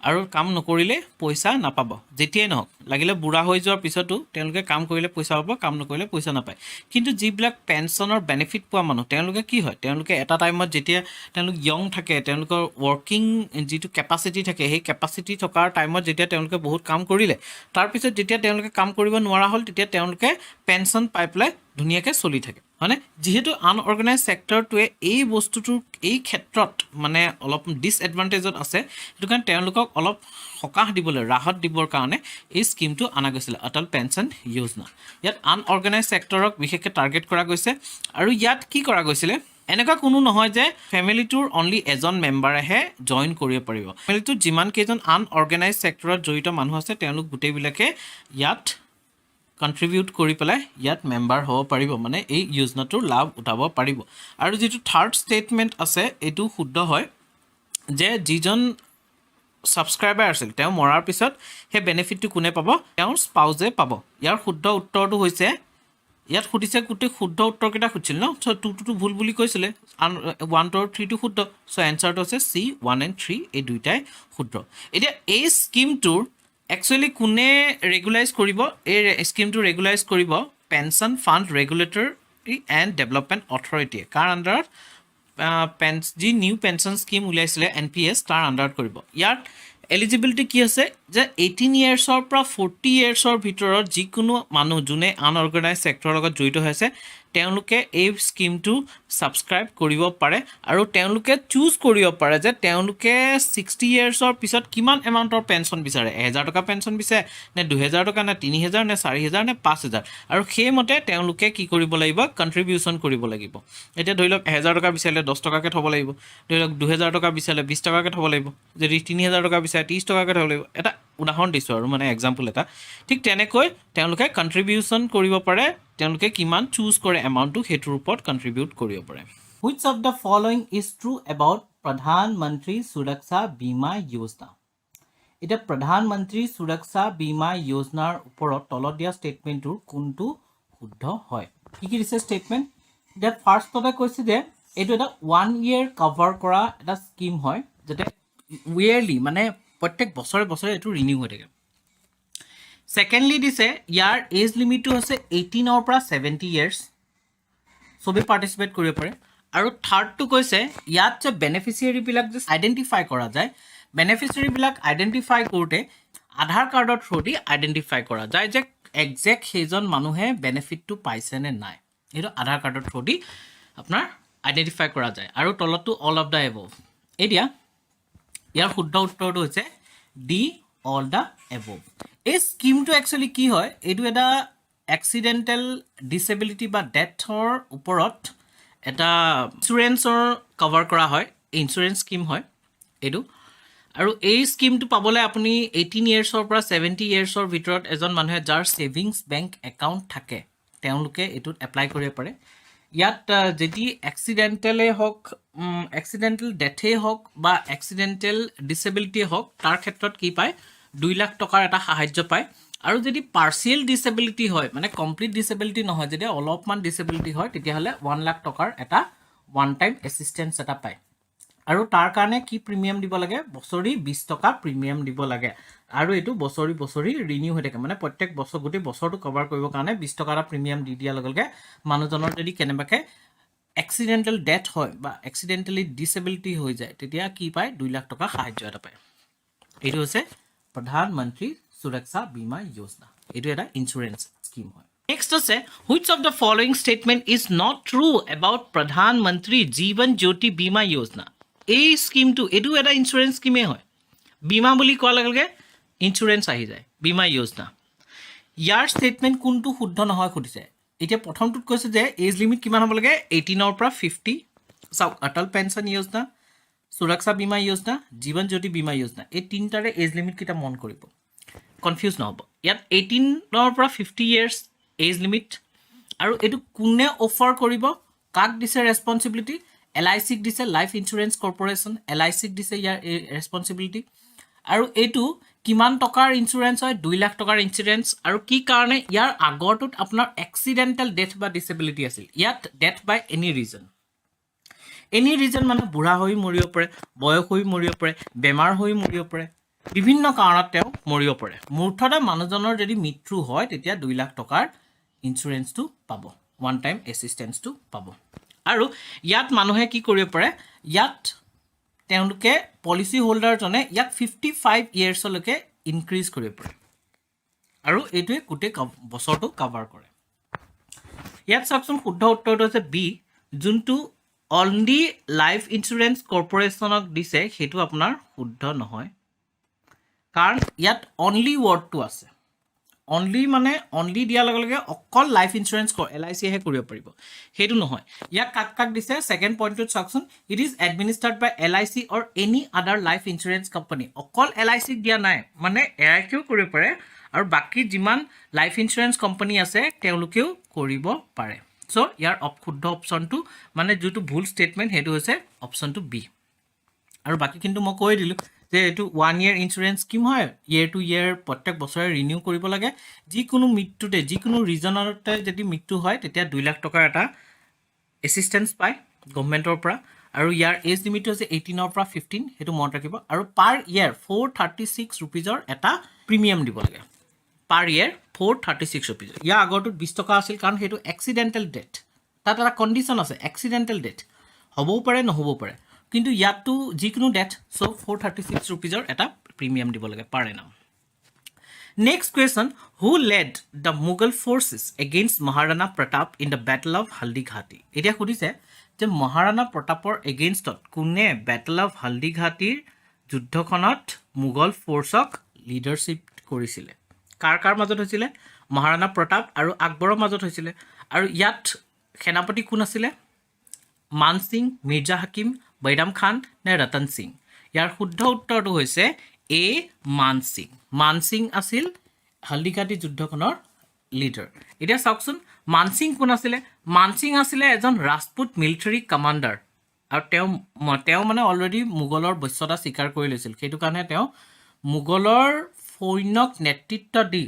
আৰু কাম নকৰিলে পইচা নাপাব যেতিয়াই নহওক লাগিলে বুঢ়া হৈ যোৱাৰ পিছতো তেওঁলোকে কাম কৰিলে পইচা পাব কাম নকৰিলে পইচা নাপায় কিন্তু যিবিলাক পেঞ্চনৰ বেনিফিট পোৱা মানুহ তেওঁলোকে কি হয় তেওঁলোকে এটা টাইমত যেতিয়া তেওঁলোক য়ং থাকে তেওঁলোকৰ ৱৰ্কিং যিটো কেপাচিটি থাকে সেই কেপাচিটি থকাৰ টাইমত যেতিয়া তেওঁলোকে বহুত কাম কৰিলে তাৰপিছত যেতিয়া তেওঁলোকে কাম কৰিব নোৱাৰা হ'ল তেতিয়া তেওঁলোকে পেঞ্চন পাই পেলাই ধুনীয়াকৈ চলি থাকে হয়নে যিহেতু আনঅৰ্গেনাইজ ছেক্টৰটোৱে এই বস্তুটোৰ এই ক্ষেত্ৰত মানে অলপ ডিছএডভান্টেজত আছে সেইটো কাৰণে তেওঁলোকক অলপ সকাহ দিবলৈ ৰাহত দিবৰ কাৰণে এই স্কিমটো অনা গৈছিলে অটল পেঞ্চন যোজনা ইয়াত আনঅৰ্গেনাইজ ছেক্টৰক বিশেষকৈ টাৰ্গেট কৰা গৈছে আৰু ইয়াত কি কৰা গৈছিলে এনেকুৱা কোনো নহয় যে ফেমিলিটোৰ অনলি এজন মেম্বাৰেহে জইন কৰিব পাৰিব ফেমিলিটোত যিমান কেইজন আনঅৰ্গেনাইজ ছেক্টৰত জড়িত মানুহ আছে তেওঁলোক গোটেইবিলাকে ইয়াত কণ্ট্ৰিবিউট কৰি পেলাই ইয়াত মেম্বাৰ হ'ব পাৰিব মানে এই যোজনাটোৰ লাভ উঠাব পাৰিব আৰু যিটো থাৰ্ড ষ্টেটমেণ্ট আছে এইটো শুদ্ধ হয় যে যিজন ছাবস্ক্ৰাইবাৰ আছিল তেওঁ মৰাৰ পিছত সেই বেনিফিটটো কোনে পাব তেওঁৰ স্পাউজে পাব ইয়াৰ শুদ্ধ উত্তৰটো হৈছে ইয়াত সুধিছে গোটেই শুদ্ধ উত্তৰকেইটা সুধিছিল ন চ' টুটো ভুল বুলি কৈছিলে 1 2 3টো শুদ্ধ চ' এনচাৰটো হৈছে C 1 and 3 এই দুইটাই শুদ্ধ এতিয়া এই স্কিমটোৰ একচুৱেলি কোনে ৰেগুলাইজ কৰিব এই স্কিমটো ৰেগুলাইজ কৰিব pension fund regulatory and development অথৰিটিয়ে কাৰ আণ্ডাৰত যি নিউ পেঞ্চন স্কিম উলিয়াইছিলে NPS তাৰ আণ্ডাৰত কৰিব ইয়াত এলিজিবিলিটি কি আছে যে 18 ইয়াৰ্ছৰ পৰা 40 ইয়াৰ্ছৰ ভিতৰত যিকোনো মানুহ যোনে আনঅৰ্গেনাইজ ছেক্টৰৰ লগত জড়িত হৈ আছে তেওঁলোকে এই স্কিমটো ছাবস্ক্ৰাইব কৰিব পাৰে আৰু তেওঁলোকে চুজ কৰিব পাৰে যে তেওঁলোকে 60 ইয়াৰ্ছৰ পিছত কিমান এমাউণ্টৰ পেঞ্চন বিচাৰে 1000 টকা পেঞ্চন বিচাৰে নে 2000 টকা নে 3000 নে 4000 নে 5000 আৰু সেইমতে তেওঁলোকে কি কৰিব লাগিব কণ্ট্ৰিবিউশ্যন কৰিব লাগিব এতিয়া ধৰি লওক 1000 টকা বিচাৰিলে 10 টকাকৈ থ'ব লাগিব ধৰি লওক 2000 টকা বিচাৰিলে 20 টকাকৈ থ'ব লাগিব যদি 3000 টকা বিচাৰে 30 টকাকৈ থ'ব লাগিব এটা উদাহৰণ দিছোঁ আৰু মানে এক্সাম্পল এটা ঠিক তেনেকৈ তেওঁলোকে কণ্ট্ৰিবিউশ্যন কৰিব পাৰে তেওঁলোকে কিমান চুজ কৰে এমাউণ্টটো সেইটোৰ ওপৰত কণ্ট্ৰিবিউট কৰিব পাৰে which of the following is true about প্ৰধানমন্ত্ৰী সুৰক্ষা বীমা যোজনা এতিয়া প্ৰধানমন্ত্ৰী সুৰক্ষা বীমা যোজনাৰ ওপৰত তলত দিয়া ষ্টেটমেণ্টটোৰ কোনটো শুদ্ধ হয় কি কি দিছে ষ্টেটমেণ্ট এতিয়া ফাৰ্ষ্টতে কৈছে যে এইটো এটা 1 year কভাৰ কৰা এটা স্কিম হয় যাতে ইয়াৰলি মানে প্ৰত্যেক বছৰে বছৰে এইটো ৰিনিউ হৈ থাকে সেকেন্ডলি দিছে ইয়াৰ এজ লিমিটটো হৈছে 18 পৰা 70 ইয়াৰ্ছ সবে পাৰ্টিচিপেট কৰিব পাৰে আৰু থাৰ্ডটো কৈছে ইয়াত যে বেনিফিচিয়াৰীবিলাক যে আইডেণ্টিফাই কৰা যায় বেনিফিচিয়াৰীবিলাক আইডেণ্টিফাই কৰোঁতে আধাৰ কাৰ্ডৰ থ্ৰু দি আইডেণ্টিফাই কৰা যায় যে একজেক্ট সেইজন মানুহে বেনিফিটটো পাইছে নে নাই এইটো আধাৰ কাৰ্ডৰ থ্ৰু দি আপোনাৰ আইডেণ্টিফাই কৰা যায় আৰু তলতো অল অফ দ্য এবভ এতিয়া ইয়াৰ শুদ্ধ উত্তৰটো হৈছে ডি অল দ্য এবভ এই স্কিমটো একচুৱেলি কি হয় এইটো এটা এক্সিডেণ্টেল ডিছেবিলিটি বা ডেথৰ ওপৰত এটা ইঞ্চুৰেঞ্চৰ কভাৰ কৰা হয় ইঞ্চুৰেঞ্চ স্কিম হয় এইটো আৰু এই স্কিমটো পাবলৈ আপুনি 18 ইয়াৰ্ছৰ পৰা 70 ইয়াৰ্ছৰ ভিতৰত এজন মানুহে যাৰ ছেভিংছ বেংক একাউণ্ট থাকে তেওঁলোকে এইটোত এপ্লাই কৰিব পাৰে ইয়াত যদি এক্সিডেণ্টেলেই হওক এক্সিডেণ্টেল ডেথেই হওক বা এক্সিডেণ্টেল ডিছেবিলিটিয়ে হওক তাৰ ক্ষেত্ৰত কি পায় 2 লাখ টকাৰ এটা সাহায্য পায় আৰু যদি পাৰ্চিয়েল ডিছেবিলিটি হয় মানে কমপ্লিট ডিছেবিলিটি নহয় যদি অলপমান ডিছেবিলিটি হয় তেতিয়াহ'লে 1 লাখ টকাৰ এটা ওৱান টাইম এছিষ্টেঞ্চ এটা পায় আৰু তাৰ কাৰণে কি প্ৰিমিয়াম দিব লাগে বছৰি 20 টকা প্ৰিমিয়াম দিব লাগে আৰু এইটো বছৰি ৰিনিউ হৈ থাকে মানে প্ৰত্যেক বছৰ গোটেই বছৰটো কভাৰ কৰিবৰ কাৰণে 20 টকা এটা প্ৰিমিয়াম দি দিয়াৰ লগে লগে মানুহজনৰ যদি কেনেবাকৈ এক্সিডেণ্টেল ডেথ হয় বা এক্সিডেণ্টেলি ডিছেবিলিটি হৈ যায় তেতিয়া কি পায় 2 লাখ টকা সাহায্য এটা পায় এইটো হৈছে প্ৰধানমন্ত্ৰী সুৰক্ষা বীমা যোজনা এইটো এটা ইঞ্চুৰেঞ্চ স্কিম হয় নেক্সট আছে which of the following statement is not true about প্ৰধানমন্ত্ৰী জীৱন জ্যোতি বীমা যোজনা এই স্কিমটো এইটো এটা ইঞ্চুৰেঞ্চ স্কিমেই হয় বীমা বুলি কোৱাৰ লগে লগে ইঞ্চুৰেঞ্চ আহি যায় বীমা যোজনা ইয়াৰ ষ্টেটমেণ্ট কোনটো শুদ্ধ নহয় সুধিছে এতিয়া প্ৰথমটোত কৈছে যে এজ লিমিট কিমান হ'ব লাগে 18 পৰা 50 চাওক অটল পেঞ্চন যোজনা সুৰক্ষা বীমা যোজনা জীৱন জ্যোতি বীমা যোজনা এই তিনিটাৰে এজ লিমিট কিটা মন কৰিব কনফিউজ নহ'ব ইয়াত 18 পৰা 50 ইয়াৰ্ছ এজ লিমিট আৰু এইটো কোনে অফাৰ কৰিব কাক দিছে ৰেছপন্সিবিলিটি LICক দিছে লাইফ ইঞ্চুৰেঞ্চ কৰ্পৰেশ্যন LICক দিছে ইয়াৰ ৰেছপন্সিবিলিটি আৰু এইটো কিমান টকাৰ ইঞ্চুৰেঞ্চ হয় 2 লাখ টকাৰ ইঞ্চুৰেঞ্চ আৰু কি কাৰণে ইয়াৰ আগৰটোত আপোনাৰ এক্সিডেণ্টেল ডেথ বা ডিসেবিলিটি আছিল ইয়াত ডেথ বাই এনি ৰিজন মানে বুঢ়া হৈ মৰিব পাৰে বয়স হৈ মৰিব পাৰে বেমাৰ হৈ মৰিব পাৰে বিভিন্ন কাৰণত তেওঁ মৰিব পাৰে মূৰ্খতা মানুহজনৰ যদি মৃত্যু হয় তেতিয়া 2 লাখ টকাৰ ইঞ্চুৰেঞ্চটো পাব ওৱান টাইম এছিষ্টেন্সটো পাব আৰু ইয়াত মানুহে কি কৰিব পাৰে ইয়াত তেওঁলোকে পলিচি হোল্ডাৰজনে ইয়াক 55 ইয়াৰ্ছলৈকে ইনক্ৰিজ কৰিব পাৰে আৰু এইটোৱে গোটেই বছৰটো কভাৰ কৰে ইয়াত চাওকচোন শুদ্ধ উত্তৰটো হৈছে বি যোনটো অনলি লাইফ ইঞ্চুৰেঞ্চ কৰ্পৰেশ্যনক দিছে সেইটো আপোনাৰ শুদ্ধ নহয় কাৰণ ইয়াত অনলি ৱৰ্ডটো আছে অনলি মানে অনলি দিয়াৰ লগে লগে অকল লাইফ ইঞ্চুৰেঞ্চ LIC হে কৰিব পাৰিব সেইটো নহয় ইয়াক কাক দিছে সেকেন্ড পইণ্টটোত চাওকচোন it is administered by LIC or any other life insurance company অকল LIC দিয়া নাই মানে LICও কৰিব পাৰে আৰু বাকি যিমান লাইফ ইঞ্চুৰেঞ্চ কোম্পানী আছে তেওঁলোকেও কৰিব পাৰে সো ইয়াৰ শুদ্ধ অপচনটো মানে যেটো ভুল ষ্টেটমেন্ট হেতু হৈছে অপচনটো বি আৰু বাকি কিন্তু মই কৈ দিলো যে এটো 1 ইয়াৰ ইঞ্চুৰেঞ্চ স্কিম হয় ইয়াৰ টু ইয়াৰ প্ৰত্যেক বছৰে ৰিনিউ কৰিব লাগে যিকোনো মৃত্যুতে যিকোনো ৰিজনতে যদি মৃত্যু হয় তেতিয়া 2 লাখ টকাৰ এটা এসিস্টেন্স পায় গভৰ্ণমেণ্টৰ পৰা আৰু ইয়াৰ এজ লিমিট হৈছে 18 পৰা 15 হেতু মনত ৰাখিব আৰু পাৰ ইয়াৰ 436 रुपीजৰ এটা প্ৰিমিয়াম দিব লাগে পাৰ ইয়াৰ 436 रुपीज ইয়াৰ আগৰটো 20 টকা আছিল কাৰণ হেতু এক্সিডেন্টেল ডেথ তাত এটা কন্ডিশন আছে এক্সিডেন্টেল ডেথ হ'বও পাৰে নহ'বও পাৰে কিন্তু ইয়াতটো যিকোনো ডেথ সো 436 रुपीजৰ এটা প্ৰিমিয়াম দিব লাগে per annum next question who lead the Mughal forces against Maharana Pratap in the battle of Haldighati এতিয়া খুদিছে যে মহাৰাণা প্ৰতাপৰ এগেইনষ্টত কোনে বেটল অফ হালদিঘাটিৰ যুদ্ধখনত মুঘল ফৰ্সক লিডাৰশিপ কৰিছিল কাৰ মাজত হৈছিল মহাৰাণা প্ৰতাপ আৰু আকবৰৰ মাজত হৈছিল আৰু ইয়াত সেনাপতি কোন আছিল মান সিং মিৰ্জা হাকিম बैराम खान ने रतन सिंह यार शुद्ध उत्तरটো হৈছে এ মান সিং আছিল হালদিঘাটি যুদ্ধখনৰ লিডাৰ এতিয়া চাওকচোন মান সিং কোন আছিল মান সিং আছিল এজন ৰাজপুত মিলিটাৰী কমান্ডাৰ আৰু তেওঁ মানে অলৰেডি মুগলৰ বশ্যতা স্বীকাৰ কৰি লৈছিল সেইটো কাৰণে তেওঁ মুগলৰ সৈন্যক নেতৃত্ব দি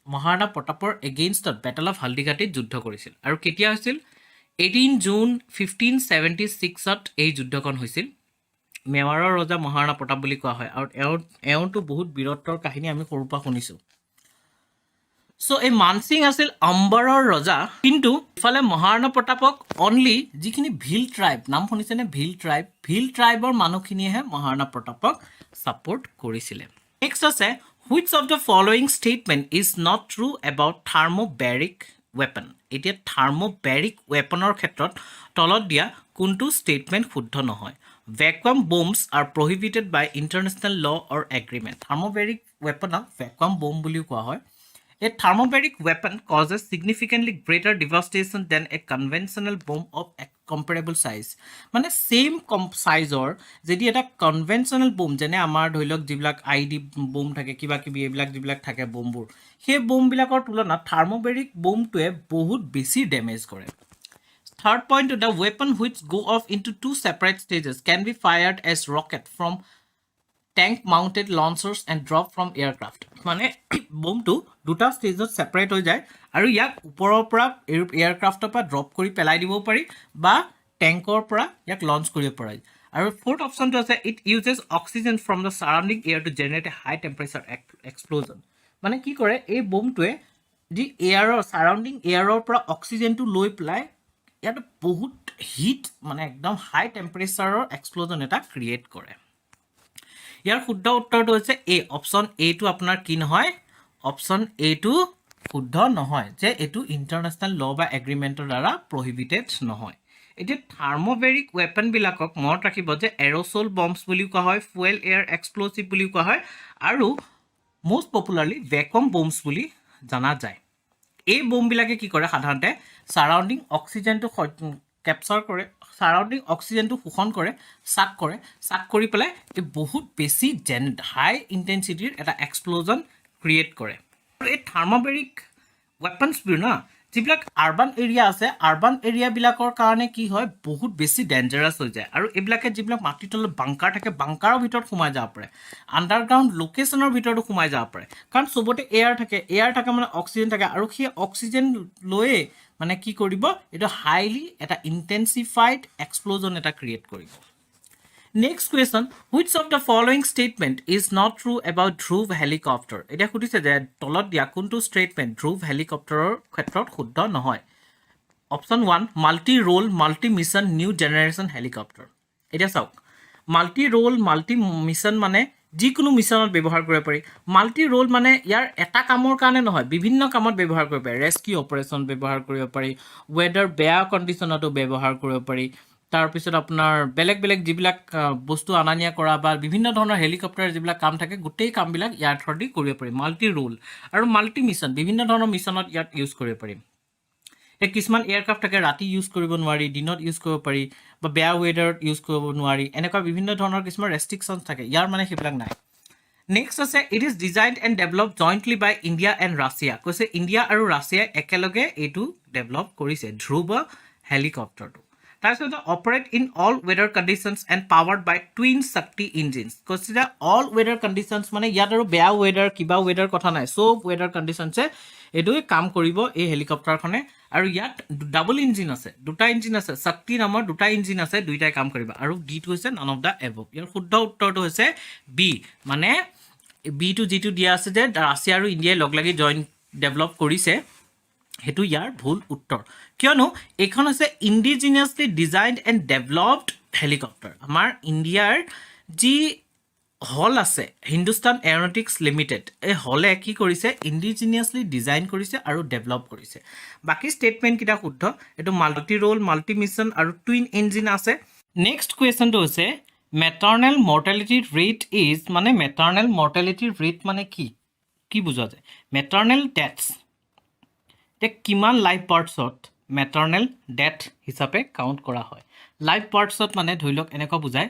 মহাৰাণা প্ৰতাপৰ এগেইনষ্টত বেটল অফ হালদিঘাটিত যুদ্ধ কৰিছিল আৰু কেতিয়া হৈছিল 18 জুন 1576 ত এই যুদ্ধখন হৈছিল মেৱাৰৰ ৰজা মহাৰাণা প্ৰতাপ বুলি কোৱা হয় আৰু এওঁটো বহুত বীৰত্বৰ কাহিনী আমি সৰুৰ পৰা শুনিছো সো এই মানসিং আছিল অম্বৰৰ ৰজা কিন্তু ইফালে মহাৰাণা প্ৰতাপক অনলি যিখিনি ভিল ট্ৰাইব নাম শুনিছেনে ভিল ট্ৰাইবৰ মানুহখিনিহে মহাৰাণা প্ৰতাপক সাপোৰ্ট কৰিছিল নেক্সট আছে which of the following statement is not true about thermobaric weapon এতিয়া থাৰ্মোবেৰিক ৱেপনৰ ক্ষেত্ৰত তলত দিয়া কোনটো ষ্টেটমেন্ট শুদ্ধ নহয় vacuum bombs are prohibited by international law or agreement thermobaric ৱেপনক ভ্যাকুয়াম bomb বুলি কোৱা হয় A thermobaric weapon causes significantly greater devastation than a conventional bomb of a comparable size. মানে same size or যদি এটা conventional bomb যেনে আমাৰ ধৰিলক যিবিলাক আইডি bomb থাকে কিবা কিবি এইবিলাক যিবিলাক থাকে bombবোৰ সেই bomb বিলাকৰ তুলনাত thermobaric bombটোৱে বহুত বেছি ড্যামেজ কৰে Third point, the weapon which go off into two separate stages can be fired as rocket from tank mounted launchers and drop from aircraft মানে বোমটো দুটা ষ্টেজত সেপাৰেট হৈ যায় আৰু ইয়াক ওপৰৰ পৰা এয়াৰক্ৰাফটৰ পৰা ড্ৰপ কৰি পেলাই দিব পাৰি বা ট্যাঙ্কৰ পৰা ইয়াক লঞ্চ কৰিব পাৰি আৰু ফৰ্থ অপচনটো আছে it uses oxygen from the surrounding air to generate a high temperature explosion মানে কি কৰে এই বোমটোৱে যি এয়াৰৰ সাৰাউণ্ডিং এয়াৰৰ পৰা অক্সিজেনটো লৈ পেলাই ইয়াত বহুত হিট মানে একদম হাই টেম্পাৰেচাৰৰ এক্সপ্লোজন এটা ক্ৰিয়েট কৰে ইয়াৰ শুদ্ধ উত্তৰটো হৈছে এ অপচন এ টো আপোনাৰ কি নহয় অপচন এ টো শুদ্ধ নহয় যে এটো ইন্টাৰনেশ্যনেল ল বা এগ্ৰিমেন্টৰ দ্বাৰা প্ৰহিবিটেড নহয় এটি থাৰ্মোবেৰিক ওয়েপন বিলাকক মনত ৰাখিব যে এৰোসল বম্বস বুলি কোৱা হয় ফুয়েল এয়াৰ এক্সপ্লোসিভ বুলি কোৱা হয় আৰু মোস্ট পপুলাৰলি ভ্যাকুয়াম বম্বস বুলি জানা যায় এই বোমবিলাকে কি কৰে সাধাৰণতে সাৰাউণ্ডিং অক্সিজেনটো কেপচাৰ কৰে, সাৰাউণ্ডিং অক্সিজেনটো শোষণ কৰে, চাক কৰি পেলাই এই বহুত বেছি হাই ইণ্টেনচিটিৰ এটা এক্সপ্ল'জন ক্ৰিয়েট কৰে। আৰু এই থাৰ্মবেৰিক ৱেপনছবোৰ না যিবিলাক আৰ্বান এৰিয়া আছে, আৰ্বান এৰিয়াবিলাকৰ কাৰণে কি হয় বহুত বেছি ডেঞ্জাৰাছ হৈ যায়। আৰু এইবিলাকে যিবিলাক মাটিৰ তলত বাংকাৰ থাকে, বাংকাৰৰ ভিতৰত সোমাই যাব পাৰে, আণ্ডাৰগ্ৰাউণ্ড লোকেশ্যনৰ ভিতৰতো সোমাই যাব পাৰে। কাৰণ চবতে এয়াৰ থাকে মানে অক্সিজেন থাকে, আৰু সেই অক্সিজেন লৈয়ে মানে কি কৰিব, এইটো হাইলি এটা ইণ্টেনচিফাইড এক্সপ্ল'জন এটা ক্ৰিয়েট কৰিব। Next question, which of the following statement is not true about Dhruv helicopter? এতিয়া সুধিছে যে তলত দিয়া কোনটো ষ্টেটমেণ্ট ধ্ৰুৱ হেলিকপ্টাৰৰ ক্ষেত্ৰত শুদ্ধ নহয়। Option 1 multi role multi mission new generation helicopter. এতিয়া চাওক, মাল্টি ৰোল মাল্টি মিছন মানে যিকোনো মিছনত ব্যৱহাৰ কৰিব পাৰি। মাল্টি ৰোল মানে ইয়াৰ এটা কামৰ কাৰণে নহয়, বিভিন্ন কামত ব্যৱহাৰ কৰিব পাৰি। ৰেস্কিউ অপাৰেশ্যন ব্যৱহাৰ কৰিব পাৰি, ৱেডাৰ বেয়া কণ্ডিশ্যনতো ব্যৱহাৰ কৰিব পাৰি। তাৰপিছত আপোনাৰ বেলেগ বেলেগ যিবিলাক বস্তু অনা নিয়া কৰা বা বিভিন্ন ধৰণৰ হেলিকপ্টাৰ যিবিলাক কাম থাকে, গোটেই কামবিলাক ইয়াৰ থ্ৰুদি কৰিব পাৰি। মাল্টি ৰোল আৰু মাল্টি মিছন বিভিন্ন ধৰণৰ মিছনত ইয়াত ইউজ কৰিব পাৰিম। কিছুমান এয়াৰক্ৰাফ্ট থাকে ৰাতি ইউজ কৰিব নোৱাৰি, দিনত ইউজ কৰিব পাৰি, বা বেয়া ৱেডাৰত ইউজ কৰিব নোৱাৰি, এনেকুৱা বিভিন্ন ধৰণৰ কিছুমান ৰেষ্ট্ৰিকশ্যনছ থাকে। ইয়াৰ মানে সেইবিলাক নাই। নেক্সট আছে it is designed and develop jointly by India and Russia. কৈছে ইণ্ডিয়া আৰু ৰাছিয়াই একেলগে এইটো ডেভেলপ কৰিছে ধ্ৰুৱ হেলিকপ্টাৰটো। তাৰপিছত operate in all weather conditions and powered by twin Shakti engines. কৈছে যে অল ৱেডাৰ কণ্ডিশ্যনছ মানে ইয়াত আৰু বেয়া ৱেডাৰ কিবা ৱেডাৰ কথা নাই, চব ৱেডাৰ কণ্ডিশ্যনছে এইটোৱে কাম কৰিব এই হেলিকপ্টাৰখনে। আৰু ইয়াত ডাবল ইঞ্জিন আছে, দুটা ইঞ্জিন আছে, শক্তি নামৰ দুটা ইঞ্জিন আছে, দুইটাই কাম কৰিব। আৰু ডিটো হৈছে নান অফ দ্য এবভ। ইয়াৰ শুদ্ধ উত্তৰটো হৈছে বি, মানে বিটো যিটো দিয়া আছে যে ৰাছিয়া আৰু ইণ্ডিয়াই লগ লাগি ডেভেলপ কৰিছে, সেইটো ইয়াৰ ভুল উত্তৰ। কিয়নো এইখন হৈছে ইণ্ডিজিনিয়াছলি ডিজাইনড এণ্ড ডেভেলপড হেলিকপ্টাৰ। আমাৰ ইণ্ডিয়াৰ যি হল আছে হিন্দুস্তান এৰ'নটিক্স লিমিটেড, এই হলে কি কৰিছে ইণ্ডিজিনিয়াছলি ডিজাইন কৰিছে আৰু ডেভেলপ কৰিছে। বাকী ষ্টেটমেণ্টকেইটা শুদ্ধ। এইটো মাল্টি ৰোল মাল্টি মিছন আৰু টুইন ইঞ্জিন আছে। নেক্সট কুৱেশ্যনটো হৈছে মেটাৰ্নেল মৰ্টেলিটি ৰেট ইজ, মানে মেটাৰ্নেল মৰ্টেলিটি ৰেট মানে কি বুজোৱা যায়? মেটাৰ্নেল ডেথছ, এতিয়া কিমান লাইভ বাৰ্থছত মেটাৰ্নেল ডেথ হিচাপে কাউণ্ট কৰা হয়। লাইভ বাৰ্থছত মানে ধৰি লওক এনেকুৱা বুজায়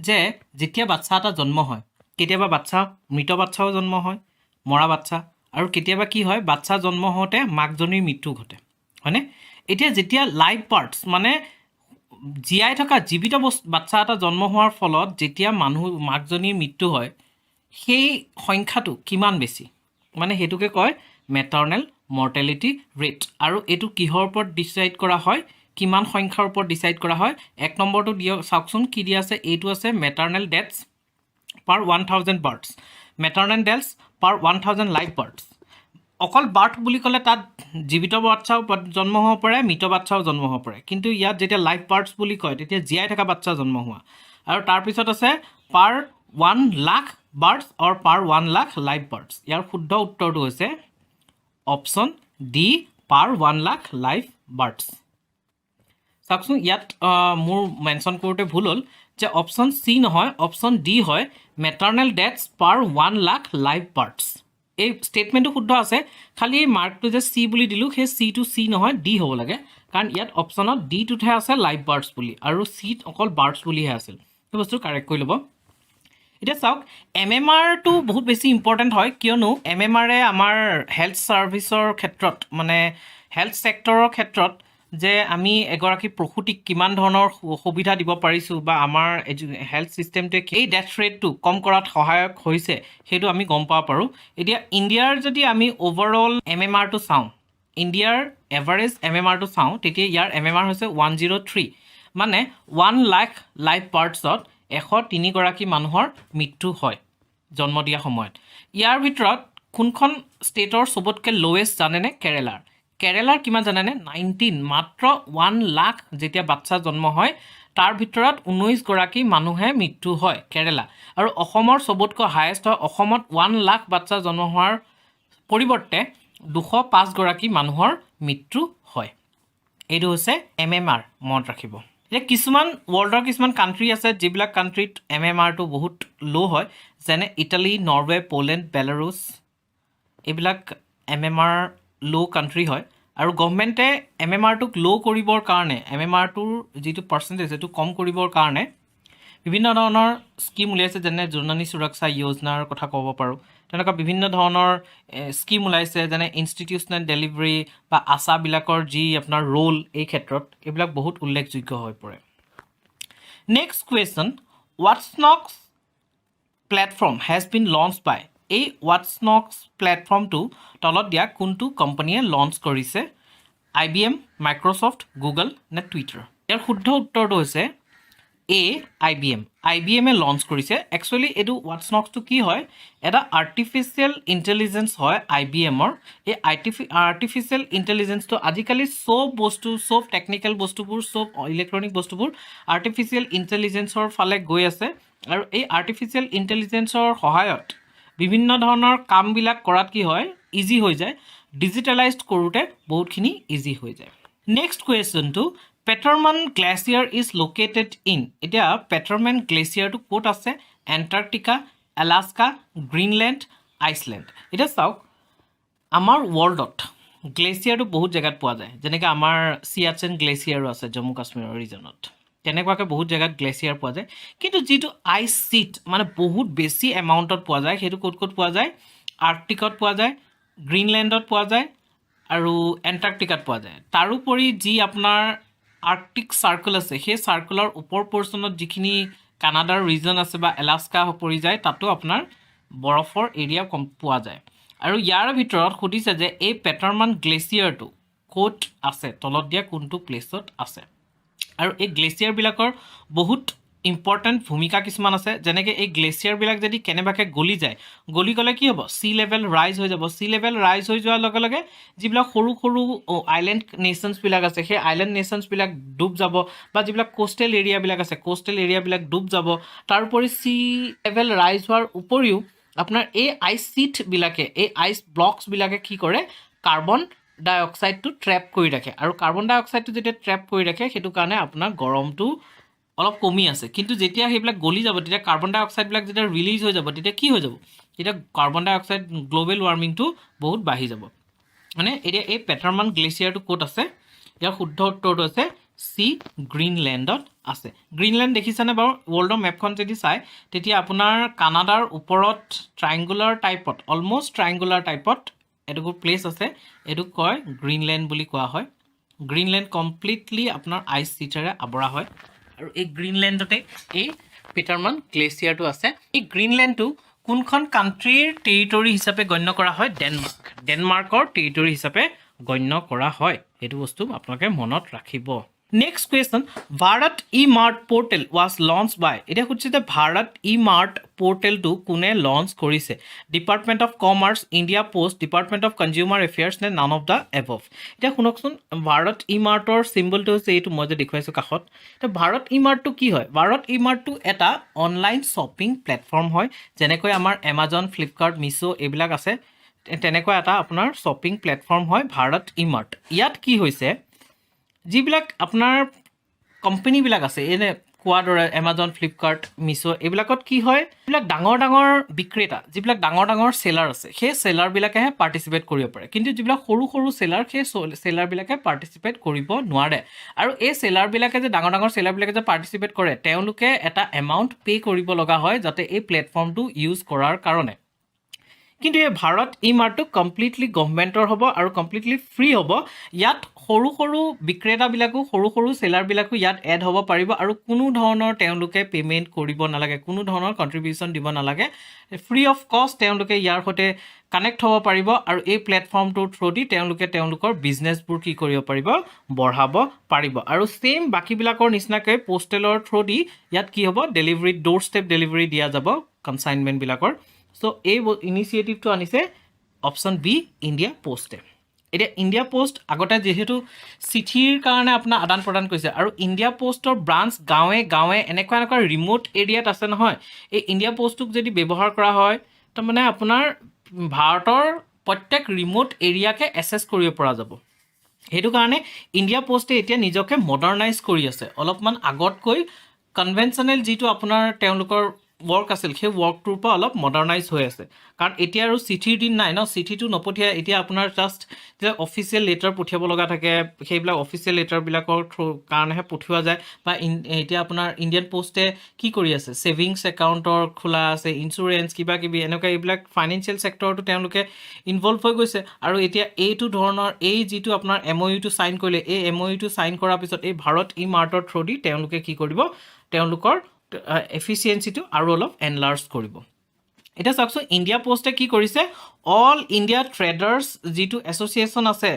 যে যেতিয়া বাচ্চা এটা জন্ম হয়, কেতিয়াবা মৃত বাচ্চাও জন্ম হয়, মৰা বাচ্চা, আৰু কেতিয়াবা কি হয় বাচ্চা জন্ম হওঁতে মাকজনীৰ মৃত্যু ঘটে, হয়নে? এতিয়া যেতিয়া লাইভ বাৰ্থছ মানে জীয়াই থকা জীৱিত বাচ্চা এটা জন্ম হোৱাৰ ফলত যেতিয়া মাকজনীৰ মৃত্যু হয়, সেই সংখ্যাটো কিমান বেছি, মানে সেইটোকে কয় মেটাৰ্নেল মৰ্টেলিটি ৰেট। আৰু এইটো কিহৰ ওপৰত ডিচাইড কৰা হয়, কিমান সংখ্যাৰ ওপৰত ডিচাইড কৰা হয়? 1 নম্বৰটো চাওকচোন কি দিয়া আছে, এইটো আছে মেটাৰ্নেল ডেথছ পাৰ 1000 বাৰ্থছ, মেটাৰ্নেল ডেথছ পাৰ 1000 লাইভ বাৰ্থছ। অকল বাৰ্থ বুলি ক'লে তাত জীৱিত বাচ্চাও জন্ম হ'ব পাৰে, মৃত বাচ্চাও জন্ম হ'ব পাৰে, কিন্তু ইয়াত যেতিয়া লাইভ বাৰ্থছ বুলি কয় তেতিয়া জীয়াই থকা বাচ্চা জন্ম হোৱা। আৰু তাৰপিছত আছে পাৰ 1 লাখ বাৰ্থছ অৰ পাৰ 1 লাখ লাইভ বাৰ্থছ। ইয়াৰ শুদ্ধ উত্তৰটো হৈছে অপশ্যন ডি, পাৰ 1 লাখ লাইভ বাৰ্থছ। চাওকচোন ইয়াত মোৰ মেনশ্যন কৰোঁতে ভুল হ'ল যে অপশ্যন চি নহয়, অপশ্যন ডি হয় মেটাৰ্নেল ডেথছ পাৰ 1 লাখ লাইভ বাৰ্থছ। এই ষ্টেটমেণ্টটো শুদ্ধ আছে, খালি এই মাৰ্কটো যে চি বুলি দিলোঁ, সেই চিটো চি নহয় ডি হ'ব লাগে, কাৰণ ইয়াত অপশ্যনত ডিটোতহে আছে লাইভ বাৰ্থছ বুলি, আৰু চিত অকল বাৰ্থছ বুলিহে আছিল। সেই বস্তু কাৰেক্ট কৰি ল'ব। এতিয়া চাওক MMRটো বহুত বেছি ইম্পৰ্টেণ্ট হয়, কিয়নো MMRে আমাৰ হেল্থ ছাৰ্ভিচৰ ক্ষেত্ৰত, মানে হেল্থ ছেক্টৰৰ ক্ষেত্ৰত যে আমি এগৰাকী প্ৰসূতিক কিমান ধৰণৰ সুবিধা দিব পাৰিছোঁ, বা আমাৰ হেল্থ ছিষ্টেমটোৱে এই ডেথ ৰেটটো কম কৰাত সহায়ক হৈছে, সেইটো আমি গম পাব পাৰোঁ। এতিয়া ইণ্ডিয়াৰ যদি আমি অভাৰঅল MMRটো চাওঁ, ইণ্ডিয়াৰ এভাৰেজ MMRটো চাওঁ, তেতিয়া ইয়াৰ MMR হৈছে 103, মানে 1 লাখ লাইভ বাৰ্থছত 103 গৰাকী মানুহৰ মৃত্যু হয় জন্ম দিয়া সময়ত। ইয়াৰ ভিতৰত কোনখন ষ্টেটৰ চবতকৈ লৱেষ্ট জানেনে? কেৰেলাৰ কিমান জানেনে? 19, মাত্ৰ 1 লাখ যেতিয়া বাচ্চা জন্ম হয় তাৰ ভিতৰত 19 গৰাকী মানুহে মৃত্যু হয় কেৰেলা। আৰু অসমৰ চবতকৈ হায়েষ্ট হয়, অসমত 1 লাখ বাচ্চা জন্ম হোৱাৰ পৰিৱৰ্তে 205 গৰাকী মানুহৰ মৃত্যু হয়। এইটো হৈছে MMR, মনত ৰাখিব। এতিয়া কিছুমান ৱৰ্ল্ডৰ কিছুমান কাণ্ট্ৰি আছে যিবিলাক কাণ্ট্ৰিত MMRটো বহুত ল' হয়, যেনে ইটালী, নৰৱে, পলেণ্ড, বেলাৰুছ। এইবিলাক MMR ল' কাণ্ট্ৰি হয় আৰু গভৰ্ণমেণ্টে MMRটোক ল' কৰিবৰ কাৰণে MMRটোৰ যিটো পাৰ্চেণ্টেজ সেইটো কম কৰিবৰ কাৰণে বিভিন্ন ধৰণৰ স্কিম উলিয়াইছে, যেনে জননী সুৰক্ষা যোজনাৰ কথা ক'ব পাৰোঁ। তেনেকুৱা বিভিন্ন ধৰণৰ স্কিম ওলাইছে, যেনে ইনষ্টিটিউচনেল ডেলিভাৰী বা আশাবিলাকৰ যি আপোনাৰ ৰোল এই ক্ষেত্ৰত, এইবিলাক বহুত উল্লেখযোগ্য হৈ পৰে। Next question, Watsonx platform has been launch by. এই হোৱাটছনক্স প্লেটফৰ্মটো তলত দিয়া কোনটো কোম্পানীয়ে লঞ্চ কৰিছে? IBM, মাইক্ৰ'ছফ্ট, গুগল নে টুইটাৰ? ইয়াৰ শুদ্ধ উত্তৰটো হৈছে IBM-এ লঞ্চ কৰিছে। একচুৱেলি এইটো হোৱাটছনক্সটো কি হয়? এটা আৰ্টিফিচিয়েল ইণ্টেলিজেঞ্চ হয় IBM-ৰ। এই আৰ্টিফিচিয়েল ইণ্টেলিজেঞ্চটো আজিকালি চব টেকনিকেল বস্তুবোৰ, চব ইলেক্ট্ৰনিক বস্তুবোৰ আৰ্টিফিচিয়েল ইণ্টেলিজেঞ্চৰ ফালে গৈ আছে আৰু এই আৰ্টিফিচিয়েল ইণ্টেলিজেঞ্চৰ সহায়ত বিভিন্ন ধৰণৰ কামবিলাক কৰাত কি হয়? ইজি হৈ যায়। ডিজিটেলাইজড কৰোঁতে বহুতখিনি ইজি হৈ যায়। নেক্সট কুৱেশ্যনটো, Petermann glacier is located in. এতিয়া পেটাৰমান গ্লেচিয়াৰটো ক'ত আছে? Antarctica, Alaska, Greenland, Iceland. এতিয়া চাওক, আমাৰ ৱৰ্ল্ডত গ্লেচিয়াৰটো বহুত জেগাত পোৱা যায়, যেনেকৈ আমাৰ চিয়াচেন গ্লেচিয়াৰো আছে জম্মু কাশ্মীৰৰ ৰিজনত। তেনেকুৱাকৈ বহুত জেগাত গ্লেচিয়াৰ পোৱা যায়, কিন্তু যিটো আইচ শ্বীট মানে বহুত বেছি এমাউণ্টত পোৱা যায়, সেইটো ক'ত পোৱা যায়? আৰ্কটিকত পোৱা যায়, গ্ৰীণলেণ্ডত পোৱা যায় আৰু এণ্টাৰ্কটিকাত পোৱা যায়। তাৰোপৰি যি আপোনাৰ আৰ্কটিক চাৰ্কল আছে, সেই চাৰ্কলৰ ওপৰ পৰ্চনত যিখিনি কানাডাৰ ৰিজন আছে বা এলাস্কা পৰি যায়, তাতো আপোনাৰ বৰফৰ এৰিয়া কম পোৱা যায়। আৰু ইয়াৰ ভিতৰত সুধিছে যে এই পেটাৰমান গ্লেচিয়াৰটো ক'ত আছে? তলত দিয়া কোনটো প্লেচত আছে? আৰু এই গ্লেচিয়াৰবিলাকৰ বহুত ইম্পৰ্টেণ্ট ভূমিকা কিছুমান আছে, যেনেকৈ এই গ্লেচিয়াৰবিলাক যদি কেনেবাকৈ গলি যায়, গলি গ'লে কি হ'ব? চি লেভেল ৰাইজ হৈ যাব। চি লেভেল ৰাইজ হৈ যোৱাৰ লগে লগে যিবিলাক সৰু সৰু আইলেণ্ড নেশ্যনছবিলাক আছে, সেই আইলেণ্ড নেশ্যনছবিলাক ডুব যাব, বা যিবিলাক কোষ্টেল এৰিয়াবিলাক আছে, কোষ্টেল এৰিয়াবিলাক ডুব যাব। তাৰোপৰি চি লেভেল ৰাইজ হোৱাৰ উপৰিও আপোনাৰ এই আইচ শ্বীটবিলাকে, এই আইচ ব্লকছবিলাকে কি কৰে? কাৰ্বন ডাই অক্সাইডটো ট্ৰেপ কৰি ৰাখে, আৰু কাৰ্বন ডাই অক্সাইডটো যেতিয়া ট্ৰেপ কৰি ৰাখে, সেইটো কাৰণে আপোনাৰ গৰমটো অলপ কমি আছে। কিন্তু যেতিয়া সেইবিলাক গলি যাব, তেতিয়া কাৰ্বন ডাই অক্সাইডবিলাক যেতিয়া ৰিলিজ হৈ যাব, তেতিয়া কি হৈ যাব? তেতিয়া কাৰ্বন ডাই অক্সাইড গ্ল'বেল ৱাৰ্মিংটো বহুত বাঢ়ি যাব। মানে এতিয়া এই পেটাৰমান গ্লেচিয়াৰটো ক'ত আছে? ইয়াৰ শুদ্ধ উত্তৰটো আছে চি, গ্ৰীণলেণ্ডত আছে। গ্ৰীণলেণ্ড দেখিছেনে বাৰু? ৱৰ্ল্ডৰ মেপখন যদি চায়, তেতিয়া আপোনাৰ কানাডাৰ ওপৰত ট্ৰাইংগুলাৰ টাইপত, অলম'ষ্ট ট্ৰাইংগুলাৰ টাইপত এটুকুৰ প্লেচ আছে, এইটোক কয় গ্ৰীণলেণ্ড বুলি কোৱা হয়। গ্ৰীণলেণ্ড কমপ্লিটলি আপোনাৰ আইচ শ্বীটেৰে আৱৰা হয়, আৰু এই গ্ৰীণলেণ্ডতে এই পেটাৰমান গ্লেচিয়াৰটো আছে। এই গ্ৰীণলেণ্ডটো কোনখন কাণ্ট্ৰিৰ টেৰিটৰী হিচাপে গণ্য কৰা হয়? ডেনমাৰ্কৰ টেৰিটৰী হিচাপে গণ্য কৰা হয়। সেইটো বস্তু আপোনালোকে মনত ৰাখিব। Next question, Bharat e mart portal was launch by. এতিয়া সুধিছে যে ভাৰত ই-মাৰ্ট পৰ্টেলটো কোনে লঞ্চ কৰিছে? Department of commerce, India post, department of consumer affairs নে নান অফ দ্য এবভ? এতিয়া শুনকচোন, ভাৰত ই-মাৰ্টৰ চিম্বলটো হৈছে এইটো, মই যে দেখুৱাইছোঁ কাষত। এতিয়া ভাৰত ই-মাৰ্টটো কি হয়? ভাৰত ই-মাৰ্টটো এটা অনলাইন শ্বপিং প্লেটফৰ্ম হয়, যেনেকৈ আমাৰ এমাজন, ফ্লিপকাৰ্ট, মিছো এইবিলাক আছে, তেনেকুৱা এটা আপোনাৰ শ্বপিং প্লেটফৰ্ম হয় ভাৰত ই-মাৰ্ট। ইয়াত কি হৈছে, যিবিলাক আপোনাৰ কোম্পানীবিলাক আছে, এনে কোৱাৰ দৰে এমাজন, ফ্লিপকাৰ্ট, মিছো, এইবিলাকত কি হয়? এইবিলাক ডাঙৰ ডাঙৰ বিক্ৰেতা, যিবিলাক ডাঙৰ ডাঙৰ চেলাৰ আছে, সেই চেলাৰবিলাকেহে পাৰ্টিচিপেট কৰিব পাৰে, কিন্তু যিবিলাক সৰু সৰু চেলাৰ, সেই চেলাৰবিলাকে পাৰ্টিচিপেট কৰিব নোৱাৰে। আৰু এই চেলাৰবিলাকে যে ডাঙৰ ডাঙৰ চেলাৰবিলাকে যে পাৰ্টিচিপেট কৰে, তেওঁলোকে এটা এমাউণ্ট পে' কৰিব লগা হয় যাতে এই প্লেটফৰ্মটো ইউজ কৰাৰ কাৰণে। কিন্তু এই ভাৰত ই-মাৰ্টটো কমপ্লিটলি গভৰ্ণমেণ্টৰ হ'ব আৰু কমপ্লিটলি ফ্ৰী হ'ব। ইয়াত সৰু সৰু বিক্ৰেতাবিলাকো, সৰু সৰু চেলাৰবিলাকো ইয়াত এড হ'ব পাৰিব, আৰু কোনো ধৰণৰ তেওঁলোকে পে'মেণ্ট কৰিব নালাগে, কোনো ধৰণৰ কণ্ট্ৰিবিউশ্যন দিব নালাগে। ফ্ৰী অফ কষ্ট তেওঁলোকে ইয়াৰ সৈতে কানেক্ট হ'ব পাৰিব, আৰু এই প্লেটফৰ্মটোৰ থ্ৰুদি তেওঁলোকে তেওঁলোকৰ বিজনেছবোৰ কি কৰিব পাৰিব? বঢ়াব পাৰিব। আৰু ছেইম বাকীবিলাকৰ নিচিনাকৈ পোষ্টেলৰ থ্ৰুদি ইয়াত কি হ'ব? ডেলিভাৰী, ড'ৰ ষ্টেপ ডেলিভাৰী দিয়া যাব কনচাইনমেণ্টবিলাকৰ। চ' এই ইনিচিয়েটিভটো আনিছে অপশ্যন বি, ইণ্ডিয়া পোষ্টে। এতিয়া ইণ্ডিয়া পোষ্ট আগতে যিহেতু চিঠিৰ কাৰণে আপোনাৰ আদান প্ৰদান কৰিছে, আৰু ইণ্ডিয়া পোষ্টৰ ব্ৰাঞ্চ গাঁৱে গাঁৱে এনেকুৱা ৰিম'ট এৰিয়াত আছে নহয়, এই ইণ্ডিয়া পোষ্টটোক যদি ব্যৱহাৰ কৰা হয়, তাৰমানে আপোনাৰ ভাৰতৰ প্ৰত্যেক ৰিম'ট এৰিয়াকে এছেছ কৰিব পৰা যাব। সেইটো কাৰণে ইণ্ডিয়া পোষ্টে এতিয়া নিজকে মডাৰ্ণাইজ কৰি আছে অলপমান আগতকৈ। কনভেনশ্যনেল যিটো আপোনাৰ তেওঁলোকৰ ৱৰ্ক আছিল সেই ৱৰ্কটোৰ পৰা অলপ মডাৰ্ণাইজ হৈ আছে কাৰণ এতিয়া আৰু চিঠিৰ দিন নাই ন চিঠিটো নপঠিয়াই এতিয়া আপোনাৰ জাষ্ট যে অফিচিয়েল লেটাৰ পঠিয়াব লগা থাকে সেইবিলাক অফিচিয়েল লেটাৰবিলাকৰ কাৰণেহে পঠিওৱা যায় বা এতিয়া আপোনাৰ ইণ্ডিয়ান পোষ্টে কি কৰি আছে ছেভিংছ একাউণ্টৰ খোলা আছে ইঞ্চুৰেঞ্চ কিবা কিবি এনেকুৱা এইবিলাক ফাইনেন্সিয়েল ছেক্টৰটো তেওঁলোকে ইনভলভ হৈ গৈছে আৰু এতিয়া এইটো ধৰণৰ এই যিটো আপোনাৰ MOU-টো চাইন কৰিলে এই MOU-টো চাইন কৰাৰ পিছত এই ভাৰত ই-মাৰ্টৰ থ্ৰু দি তেওঁলোকে কি কৰিব তেওঁলোকৰ এফিচিয়েঞ্চিটো আৰু অলপ এনলাৰ্জ কৰিব এটা চাওকচোন ইণ্ডিয়া পোষ্টে কি কৰিছে অল ইণ্ডিয়া ট্ৰেডাৰ্ছ যিটো এছ'চিয়েশ্যন আছে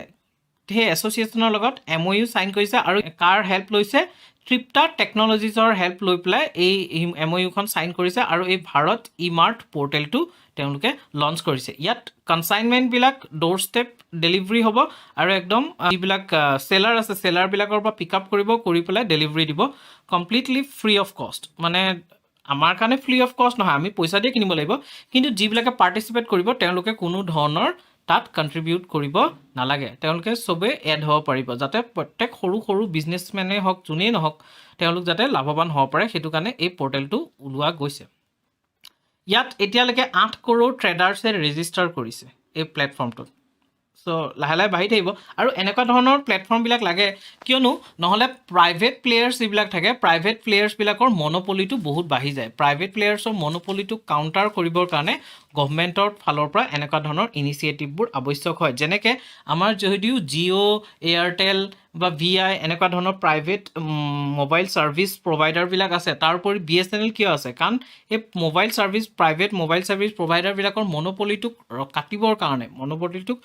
সেই এছ'চিয়েশ্যনৰ লগত MOU চাইন কৰিছে আৰু কাৰ হেল্প লৈছে ট্ৰিপ্টা টেকন'লজিজৰ হেল্প লৈ পেলাই এই MOU-খন চাইন কৰিছে আৰু এই ভাৰত ই-মাৰ্ট পৰ্টেলটো তেওঁলোকে লঞ্চ কৰিছে ইয়াত কনচাইনমেণ্টবিলাক ড'ৰ ষ্টেপ ডেলিভাৰী হ'ব আৰু একদম যিবিলাক চেলাৰ আছে চেলাৰবিলাকৰ পৰা পিক আপ কৰি পেলাই ডেলিভাৰী দিব কমপ্লিটলি ফ্ৰী অফ কষ্ট মানে আমাৰ কাৰণে ফ্ৰী অফ কষ্ট নহয় আমি পইচা দিয়ে কিনিব লাগিব কিন্তু যিবিলাকে পাৰ্টিচিপেট কৰিব তেওঁলোকে কোনো ধৰণৰ তাত কণ্ট্ৰিবিউট কৰিব নালাগে তেওঁলোকে চবেই এড হ'ব পাৰিব যাতে প্ৰত্যেক সৰু সৰু বিজনেছমেনেই হওক যোনেই নহওক তেওঁলোক যাতে লাভৱান হ'ব পাৰে সেইটো কাৰণে এই পৰ্টেলটো ওলোৱা গৈছে ইয়াত এতিয়ালৈকে 8 কৰোৰ ট্ৰেডাৰ্ছে ৰেজিষ্টাৰ কৰিছে এই প্লেটফৰ্মটোত চ' লাহে লাহে বাঢ়ি থাকিব আৰু এনেকুৱা ধৰণৰ প্লেটফৰ্মবিলাক লাগে কিয়নো নহ'লে প্ৰাইভেট প্লেয়াৰ্ছ যিবিলাক থাকে প্ৰাইভেট প্লেয়াৰ্ছবিলাকৰ মনোপলিটো বহুত বাঢ়ি যায় প্ৰাইভেট প্লেয়াৰ্ছৰ মনোপলিটো কাউণ্টাৰ কৰিবৰ কাৰণে গভৰ্ণমেণ্টৰ ফালৰ পৰা এনেকুৱা ধৰণৰ ইনিচিয়েটিভবোৰ আৱশ্যক হয় যেনেকৈ আমাৰ যদিও জিঅ' এয়াৰটেল বা VI এনেকুৱা ধৰণৰ প্ৰাইভেট মোবাইল ছাৰ্ভিচ প্ৰভাইডাৰবিলাক আছে তাৰ উপৰি BSNL কিয় আছে কাৰণ এই mobile service private mobile service প্ৰভাইডাৰবিলাকৰ মনোপলিটোক কাটিবৰ কাৰণে মনোপলিটোক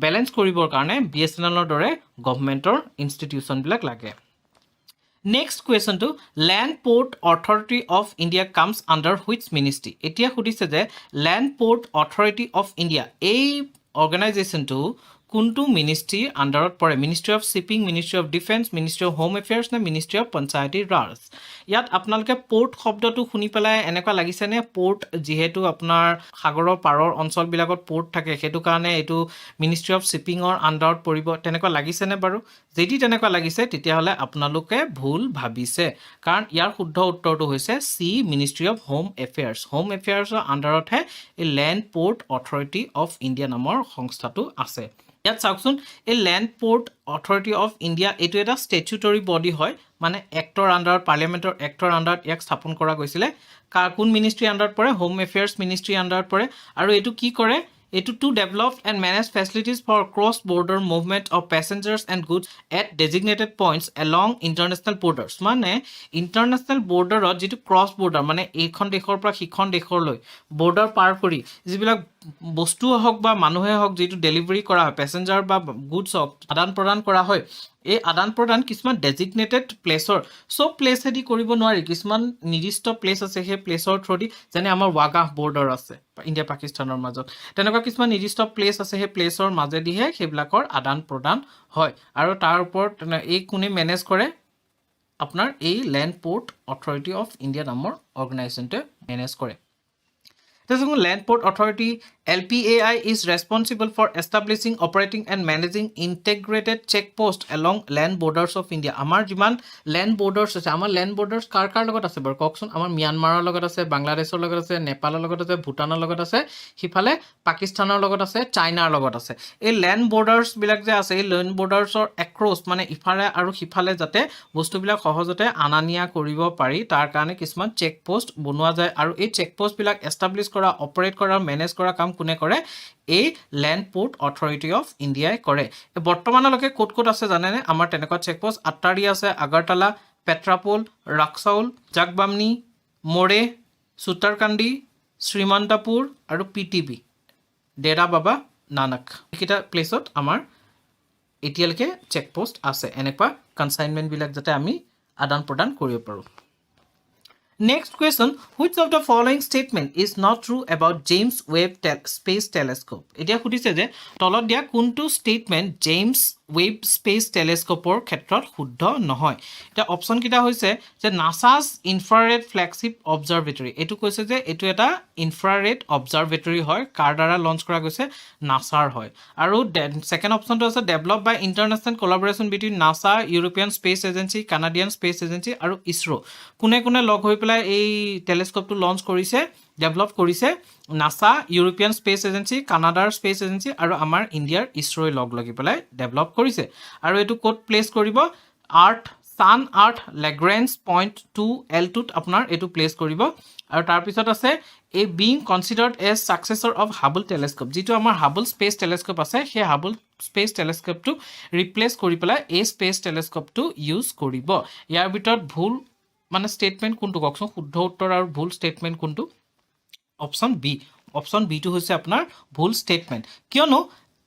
বেলেঞ্চ কৰিবৰ কাৰণে BSNLৰ দৰে গভৰ্ণমেণ্টৰ ইনষ্টিটিউশ্যনবিলাক লাগে নেক্সট কুৱেশ্যনটো land port authority of India comes under which ministry এতিয়া সুধিছে যে land port authority of India এই অৰ্গেনাইজেশ্যনটো কোনটো মিনিষ্ট্ৰীৰ আণ্ডাৰত পৰে ministry of shipping ministry of defence ministry of home affairs নে মিনিষ্ট্ৰী অফ পঞ্চায়তী ৰাজ ইয়াত আপোনালোকে পৰ্ট শব্দটো শুনি পেলাই এনেকুৱা লাগিছেনে পৰ্ট যিহেতু আপোনাৰ সাগৰৰ পাৰৰ অঞ্চলবিলাকত পৰ্ট থাকে সেইটো কাৰণে এইটো মিনিষ্ট্ৰী অফ শ্বিপিঙৰ আণ্ডাৰত পৰিব তেনেকুৱা লাগিছেনে বাৰু যদি তেনেকুৱা লাগিছে তেতিয়াহ'লে আপোনালোকে ভুল ভাবিছে কাৰণ ইয়াৰ শুদ্ধ উত্তৰটো হৈছে চি মিনিষ্ট্ৰী অফ হোম এফেয়াৰ্ছৰ আণ্ডাৰতহে এই land port authority of India নামৰ সংস্থাটো আছে ইয়াত চাওকচোন এই land port authority of India এইটো এটা ষ্টেচুটৰী বডি হয় মানে এক্টৰ আণ্ডাৰত পাৰ্লিয়ামেণ্টৰ এক্টৰ আণ্ডাৰত ইয়াক স্থাপন কৰা গৈছিলে কোন মিনিষ্ট্ৰী আণ্ডাৰত পৰে হোম এফেয়াৰ্ছ মিনিষ্ট্ৰী আণ্ডাৰত পৰে আৰু এইটো কি কৰে এইটো to develop and manage facilities for cross border movement of passengers and goods at designated points along international borders মানে ইণ্টাৰনেশ্যনেল বৰ্ডাৰত যিটো ক্ৰছ বৰ্ডাৰ মানে এইখন দেশৰ পৰা সিখন দেশলৈ বৰ্ডাৰ পাৰ কৰি যিবিলাক বস্তু হওক বা মানুহে হওক যিটো ডেলিভাৰী কৰা হয় পেচেঞ্জাৰ বা গুডছ হওক আদান প্ৰদান কৰা হয় এই আদান প্ৰদান কিছুমান ডেজিগনেটেড প্লেচৰ চব প্লেচেদি কৰিব নোৱাৰি কিছুমান নিৰ্দিষ্ট প্লেচ আছে সেই প্লেচৰ থ্ৰুদি যেনে আমাৰ ৱাগাহ বৰ্ডাৰ আছে ইণ্ডিয়া পাকিস্তানৰ মাজত তেনেকুৱা কিছুমান নিৰ্দিষ্ট প্লেচ আছে সেই প্লেচৰ মাজেদিহে সেইবিলাকৰ আদান প্ৰদান হয় আৰু তাৰ ওপৰত এই কোনে মেনেজ কৰে আপোনাৰ এই land port authority of India নামৰ অৰ্গেনাইজেশ্যনটোৱে মেনেজ কৰে Land Port Authority LPAI is responsible for establishing, operating and managing integrated checkpost along land borders of India. Amar jiman land borders ase amar land borders kar logot ase bar kokson amar Myanmar logot ase Bangladeshor logot ase Nepal logot ase Bhutan logot ase hifale Pakistanor logot ase China logot ase ei land borders bilak je ase ei land borders or across mane ifale aru hifale jate bostu bilak সহজতে আনানিয়া কৰিব পাৰি তাৰ কাৰণে কিছুমান checkpost বনোৱা যায় আৰু এই চেকপোষ্ট বিলাক এষ্টাব্লিছ কৰা অপাৰেট কৰা মেনেজ কৰা কাম কোনে কৰে এই লেণ্ড পৰ্ট অথৰিটি অফ ইণ্ডিয়াই কৰে বৰ্তমানলৈকে ক'ত আছে জানেনে আমাৰ তেনেকুৱা চেকপোষ্ট আট্টাৰি আছে আগৰতলা পেট্ৰাপোল ৰাক্সাউল জাগবামনি মোৰে সুতাৰকান্দি শ্ৰীমন্তপুৰ আৰু PTB ডেৰা বাবা নানক এইকেইটা প্লেচত আমাৰ এতিয়ালৈকে চেকপোষ্ট আছে এনেকুৱা কনচাইনমেণ্টবিলাক যাতে আমি আদান প্ৰদান কৰিব পাৰোঁ Next question, which of the following statement is not true about James Webb Space Telescope? এতিয়া সুধিছে যে তলত দিয়া কোনটো statement James Webb Space Telescopeৰ ক্ষেত্ৰত শুদ্ধ নহয় এটা অপচন কিটা হৈছে যে NASA's Infrared Flagship Observatory এইটো কৈছে যে এইটো এটা ইনফ্ৰাৰেড অবজাৰভেটৰি হয় কাৰ দ্বাৰা লঞ্চ কৰা গৈছে নাছাৰ হয় আৰু সেকেন্ড অপশনটো আছে develop by international collaboration between NASA European space agency Canadian space agency আৰু ইছৰো কোনে কোনে লগ হৈ পেলাই এই টেলিস্কোপটো লঞ্চ কৰিছে ডেভেলপ কৰিছে নাছা ইউৰোপিয়ান স্পেচ এজেঞ্চি কানাডাৰ স্পেচ এজেঞ্চি আৰু আমাৰ ইণ্ডিয়াৰ ইছৰোই লগ লাগি পেলাই ডেভেলপ কৰিছে আৰু এইটো ক'ত প্লেচ কৰিব ছান আৰ্থ লেগ্ৰেঞ্জ পইণ্ট 2L2ত আপোনাৰ এইটো প্লেচ কৰিব আৰু তাৰপিছত আছে এই being considered as successor of Hubble telescope যিটো আমাৰ হাবল স্পেচ টেলিস্কোপ আছে সেই হাবল স্পেচ টেলিস্কোপটো ৰিপ্লেচ কৰি পেলাই এই স্পেচ টেলিস্কোপটো ইউজ কৰিব ইয়াৰ ভিতৰত ভুল মানে ষ্টেটমেণ্ট কোনটো কওকচোন শুদ্ধ উত্তৰ আৰু ভুল ষ্টেটমেণ্ট কোনটো অপশ্যন বিটো হৈছে আপোনাৰ ভুল ষ্টেটমেণ্ট কিয়নো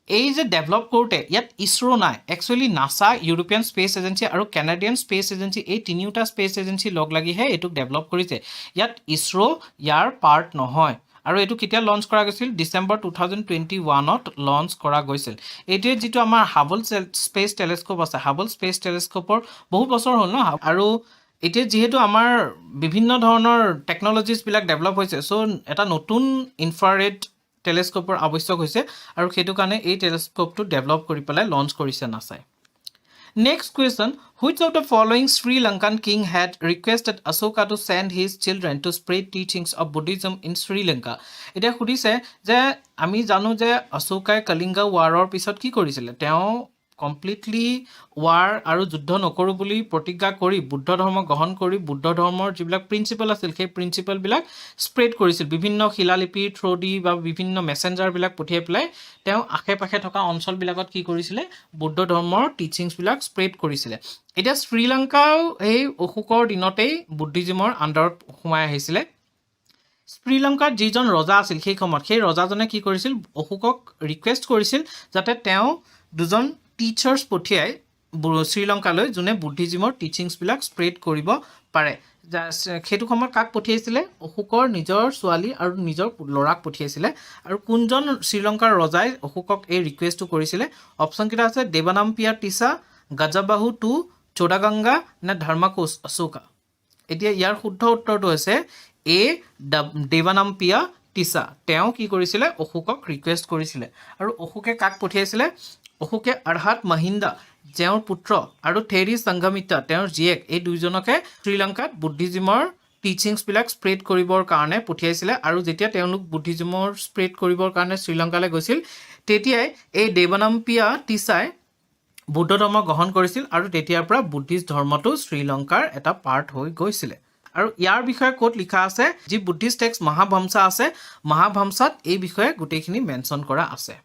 এই যে ডেভেলপ কৰোঁতে ইয়াত ইছৰো নাই একচুৱেলি নাছা ইউৰোপিয়ান স্পেচ এজেঞ্চি আৰু কানাডিয়ান স্পেচ এজেঞ্চি এই তিনিওটা স্পেচ এজেঞ্চি লগ লাগিহে এইটোক ডেভেলপ কৰিছে ইয়াত ইছৰো ইয়াৰ পাৰ্ট নহয় আৰু এইটো কেতিয়া লঞ্চ কৰা গৈছিল ডিচেম্বৰ 2021ত লঞ্চ কৰা গৈছিল এইটোৱে যিটো আমাৰ হাবল স্পেচ টেলিস্কোপ আছে হাবল স্পেচ টেলিস্কোপৰ বহু বছৰ হ'ল ন আৰু এতিয়া যিহেতু আমাৰ বিভিন্ন ধৰণৰ টেকন'লজিছবিলাক ডেভেলপ হৈছে চ' এটা নতুন ইনফ্ৰাৰেড টেলিস্কোপৰ আৱশ্যক হৈছে আৰু সেইটো কাৰণে এই টেলিস্কোপটো ডেভেলপ কৰি পেলাই লঞ্চ কৰিছে নাছাই next question which of the following Sri Lankan king had requested Ashoka to send his children to spread teachings of Buddhism in Sri Lanka এতিয়া সুধিছে যে আমি জানো যে অশোকাই কলিংগা ৱাৰৰ পিছত কি কৰিছিলে তেওঁ কমপ্লিটলি ৱাৰ আৰু যুদ্ধ নকৰোঁ বুলি প্ৰতিজ্ঞা কৰি বুদ্ধ ধৰ্ম গ্ৰহণ কৰি বুদ্ধ ধৰ্মৰ যিবিলাক প্ৰিন্সিপাল আছিল সেই প্ৰিন্সিপালবিলাক স্প্ৰেড কৰিছিল বিভিন্ন শিলালিপিৰ থ্ৰু দি বা বিভিন্ন মেছেঞ্জাৰবিলাক পঠিয়াই পেলাই তেওঁ আশে পাশে থকা অঞ্চলবিলাকত কি কৰিছিলে বুদ্ধ ধৰ্মৰ টিচিংছবিলাক স্প্ৰেড কৰিছিলে এতিয়া শ্ৰীলংকাও সেই অশোকৰ দিনতেই বুদ্ধিজিমৰ আণ্ডাৰত সোমাই আহিছিলে শ্ৰীলংকাত যিজন ৰজা আছিল সেই সময়ত সেই ৰজাজনে কি কৰিছিল অশোকক ৰিকুৱেষ্ট কৰিছিল যাতে তেওঁ দুজন টিচাৰ্ছ পঠিয়াই শ্ৰীলংকালৈ যোনে বুদ্ধিজিমৰ টিচিংছবিলাক স্প্ৰেড কৰিব পাৰে সেইটো সময়ত কাক পঠিয়াইছিলে অশোকৰ নিজৰ ছোৱালী আৰু নিজৰ ল'ৰাক পঠিয়াইছিলে আৰু কোনজন শ্ৰীলংকাৰ ৰজাই অশোকক এই ৰিকুৱেষ্টটো কৰিছিলে অপশ্যনকেইটা আছে দেৱানাম্পিয়া টিছা গাজাবাহু টু চোডাগংগা নে ধৰ্মাকোচ অশোকা এতিয়া ইয়াৰ শুদ্ধ উত্তৰটো হৈছে এ দেৱানাম্পিয়া টিছা তেওঁ কি কৰিছিলে অশোকক ৰিকুৱেষ্ট কৰিছিলে আৰু অশোকে কাক পঠিয়াইছিলে অশোকে আৰ্হাত মহিন্দা তেওঁৰ পুত্ৰ আৰু থেৰি সংঘমিত্ৰা তেওঁৰ জীয়েক এই দুইজনকে শ্ৰীলংকাত বুদ্ধিজিমৰ টিচিংছবিলাক স্প্ৰেড কৰিবৰ কাৰণে পঠিয়াইছিলে আৰু যেতিয়া তেওঁলোক বুদ্ধিজিমৰ স্প্ৰেড কৰিবৰ কাৰণে শ্ৰীলংকালৈ গৈছিল তেতিয়াই এই দেৱানাম্পিয়া টিছাই বুদ্ধ ধৰ্ম গ্ৰহণ কৰিছিল আৰু তেতিয়াৰ পৰা বুদ্ধিষ্ট ধৰ্মটো শ্ৰীলংকাৰ এটা পাৰ্ট হৈ গৈছিলে আৰু ইয়াৰ বিষয়ে ক'ত লিখা আছে যি বুদ্ধিষ্ট টেক্সট মহাভামসা আছে মহাভামসাত এই বিষয়ে গোটেইখিনি মেনশ্যন কৰা আছে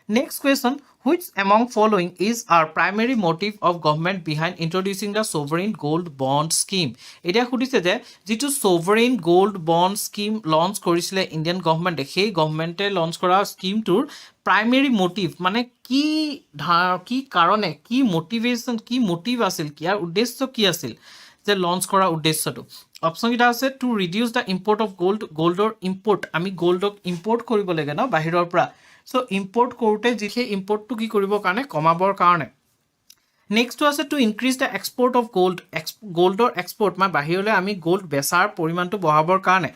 Next question, which among following is our primary motive of government behind introducing the sovereign gold bond scheme? এতিয়া সুধিছে যে যিটো sovereign gold bond scheme launch কৰিছিলে ইণ্ডিয়ান গভৰ্ণমেণ্টে সেই গভৰ্ণমেণ্টে লঞ্চ কৰা স্কিমটোৰ প্ৰাইমেৰী মোটিভ মানে কি কাৰণে কি মটিভেশ্যন কি মোটিভ আছিল ইয়াৰ উদ্দেশ্য কি আছিল যে লঞ্চ কৰা উদ্দেশ্যটো অপশ্যনকেইটা আছে to reduce the import of গল্ডৰ ইম্পৰ্ট আমি গল্ডক ইম্পৰ্ট কৰিব লাগে ন বাহিৰৰ পৰা সো ইম্পৰ্ট কৰোঁতে যি সেই ইম্পৰ্টটো কি কৰিবৰ কাৰণে কমাবৰ কাৰণে নেক্সটটো আছে to increase the export of গল্ডৰ এক্সপৰ্ট মানে বাহিৰলৈ আমি গল্ড বেচাৰ পৰিমাণটো বঢ়াবৰ কাৰণে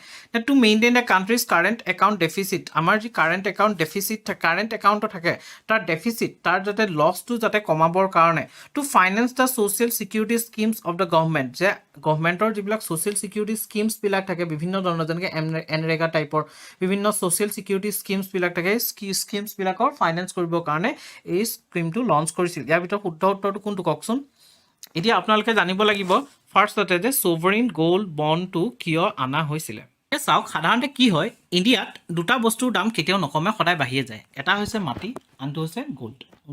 to maintain the country's current account deficit আমাৰ যি কাৰেণ্ট একাউণ্ট ডেফিচিট কাৰেণ্ট একাউণ্টটো থাকে তাৰ ডেফিচিট তাৰ যাতে লছটো যাতে কমাবৰ কাৰণে to finance the social security schemes of the government যে গভৰ্ণমেণ্টৰ যিবিলাক ছ'চিয়েল ছিকিউৰিটি স্কিমছবিলাক থাকে বিভিন্ন ধৰণৰ যেনেকৈ এনৰেগা টাইপৰ বিভিন্ন ছ'চিয়েল ছিকিউৰিটি স্কিমছবিলাক থাকে স্কিমছবিলাকৰ ফাইনেন্স কৰিবৰ কাৰণে এই স্কিমটো লঞ্চ কৰিছিল ইয়াৰ ভিতৰত শুদ্ধ উত্তৰটো কোনটো কওকচোন এতিয়া আপোনালোকে জানিব লাগিব ফাৰ্ষ্টতে যে ছ'ভাৰেইন গোল্ড বণ্ডটো কিয় অনা হৈছিলে চাওক সাধাৰণতে কি হয় ইণ্ডিয়াত দুটা বস্তুৰ দাম কেতিয়াও নকমে সদায় বাঢ়িয়ে যায় এটা হৈছে মাটি আনটো হৈছে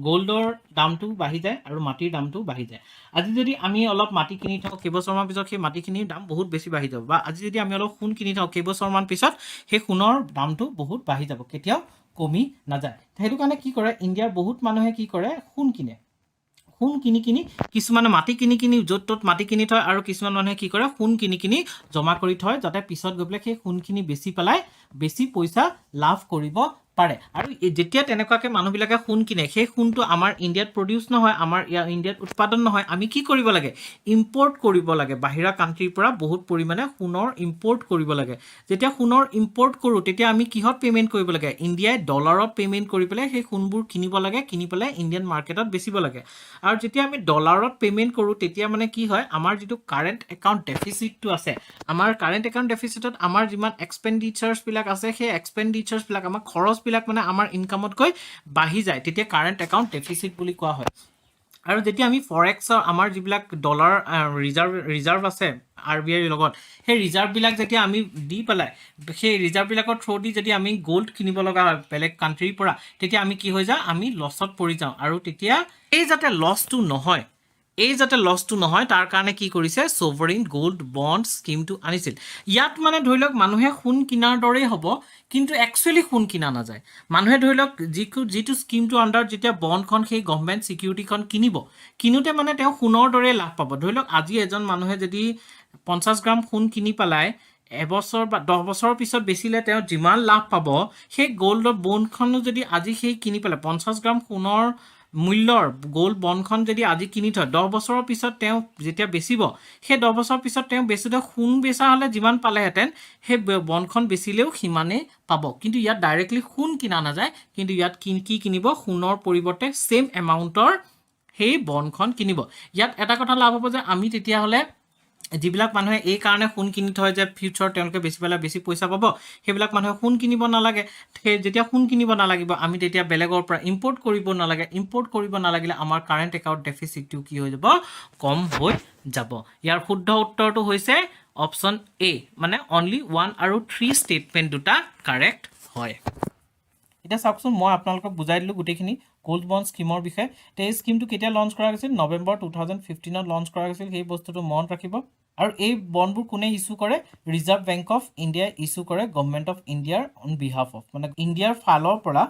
গোল্ডৰ দামটো বাঢ়ি যায় আৰু মাটিৰ দামটো বাঢ়ি যায় আজি যদি আমি অলপ মাটি কিনি থাকোঁ কেইবছৰমান পিছত সেই মাটিখিনিৰ দাম বহুত বেছি বাঢ়ি যাব বা আজি যদি আমি অলপ সোণ কিনি থাকোঁ কেইবছৰমান পিছত সেই সোণৰ দামটো বহুত বাঢ়ি যাব কেতিয়াও কমি নাযায় সেইটো কাৰণে কি কৰে ইণ্ডিয়াৰ বহুত মানুহে কি কৰে সোণ কিনে সোণ কিনি কিছুমানে মাটি কিনি য'ত ত'ত মাটি কিনি থয় আৰু কিছুমান মানুহে কি কৰে সোণ কিনি জমা কৰি থয় যাতে পিছত গৈ পেলাই সেই সোণখিনি বেচি পেলাই বেছি পইচা লাভ কৰিব পাৰে আৰু যেতিয়া তেনেকুৱাকৈ মানুহবিলাকে সোণ কিনে সেই সোণটো আমাৰ ইণ্ডিয়াত প্ৰডিউচ নহয় আমাৰ ইণ্ডিয়াত উৎপাদন নহয় আমি কি কৰিব লাগে ইম্পৰ্ট কৰিব লাগে বাহিৰা কাণ্ট্ৰিৰ পৰা বহুত পৰিমাণে সোণৰ ইম্পৰ্ট কৰিব লাগে যেতিয়া সোণৰ ইম্পৰ্ট কৰোঁ তেতিয়া আমি কিহত পে'মেণ্ট কৰিব লাগে ইণ্ডিয়াই ডলাৰত পে'মেণ্ট কৰি পেলাই সেই সোণবোৰ কিনিব লাগে কিনি পেলাই ইণ্ডিয়ান মাৰ্কেটত বেচিব লাগে আৰু যেতিয়া আমি ডলাৰত পে'মেণ্ট কৰোঁ তেতিয়া মানে কি হয় আমাৰ যিটো কাৰেণ্ট একাউণ্ট ডেফিচিটটো আছে আমাৰ কাৰেণ্ট একাউণ্ট ডেফিচিটত আমাৰ যিমান এক্সপেণ্ডিচাৰ্ছবিলাক আছে সেই এক্সপেণ্ডিচাৰ্ছবিলাক আমাৰ খৰচবিলাক মানে আমাৰ ইনকামতকৈ বাঢ়ি যায় তেতিয়া কাৰেণ্ট একাউণ্ট ডেফিচিট বুলি কোৱা হয় আৰু যেতিয়া আমি ফৰেক্সৰ আমাৰ যিবিলাক ডলাৰ ৰিজাৰ্ভ আছে RBIৰ লগত সেই ৰিজাৰ্ভবিলাক যেতিয়া আমি দি পেলাই সেই ৰিজাৰ্ভবিলাকৰ থ্ৰুদি যদি আমি গোল্ড কিনিব লগা হয় বেলেগ কাণ্ট্ৰিৰ পৰা তেতিয়া আমি কি হৈ যাওঁ আমি লছত পৰি যাওঁ আৰু তেতিয়া এই যাতে লছটো নহয় তাৰ কাৰণে কি কৰিছে ছভাৰেইন গোল্ড বণ্ড স্কিমটো আনিছিল ইয়াত মানে ধৰি লওক মানুহে সোণ কিনাৰ দৰেই হ'ব কিন্তু একচুৱেলি সোণ কিনা নাযায় মানুহে ধৰি লওক যিটো স্কিমটো আণ্ডাৰ যেতিয়া বণ্ডখন সেই গভৰ্ণমেণ্ট ছিকিউৰিটিখন কিনোতে মানে তেওঁ সোণৰ দৰে লাভ পাব ধৰি লওক আজি এজন মানুহে যদি 50 গ্ৰাম সোণ কিনি পেলাই এবছৰ বা 10 বছৰৰ পিছত বেচিলে তেওঁ যিমান লাভ পাব সেই গ'ল্ডৰ বণ্ডখনো যদি আজি সেই কিনি পেলাই 50 গ্ৰাম সোণৰ মূল্যৰ গোল্ড বণ্ডখন যদি আজি কিনি থয় 10 বছৰৰ পিছত তেওঁ যেতিয়া বেচিব সেই 10 বছৰৰ পিছত তেওঁ বেচোতে সোণ বেচা হ'লে যিমান পালেহেঁতেন সেই বণ্ডখন বেচিলেও সিমানেই পাব কিন্তু ইয়াত ডাইৰেক্টলি সোণ কিনা নাযায় কিন্তু ইয়াত কি কিনিব সোণৰ পৰিৱৰ্তে ছেম এমাউণ্টৰ সেই বণ্ডখন কিনিব ইয়াত এটা কথা লাভ হ'ব যে আমি তেতিয়াহ'লে যিবিলাক মানুহে এই কাৰণে সোণ কিনি থয় যে ফিউচাৰ তেওঁলোকে বেছি পেলাই বেছি পইচা পাব সেইবিলাক মানুহে সোণ কিনিব নালাগে সেই যেতিয়া সোণ কিনিব নালাগিব আমি তেতিয়া বেলেগৰ পৰা ইম্পৰ্ট কৰিব নালাগিলে আমাৰ কাৰেণ্ট একাউণ্ট ডেফিচিটটো কি হৈ যাব কম হৈ যাব ইয়াৰ শুদ্ধ উত্তৰটো হৈছে অপশ্যন এ মানে অনলি 1 আৰু 3 ষ্টেটমেণ্ট দুটা কাৰেক্ট হয় এতিয়া চাওকচোন মই আপোনালোকক বুজাই দিলোঁ গোটেইখিনি গোল্ড বণ্ড স্কিমৰ বিষয়ে এই স্কিমটো কেতিয়া লঞ্চ কৰা হৈছিল নৱেম্বৰ 2015ত লঞ্চ কৰা হৈছিল সেই বস্তুটো মনত ৰাখিব আৰু এই বণ্ডবোৰ কোনে ইছ্যু কৰে ৰিজাৰ্ভ বেংক অফ ইণ্ডিয়াই ইছ্যু কৰে গভৰ্ণমেণ্ট অফ ইণ্ডিয়াৰ অন বিহাফ অফ মানে ইণ্ডিয়াৰ ফালৰ পৰা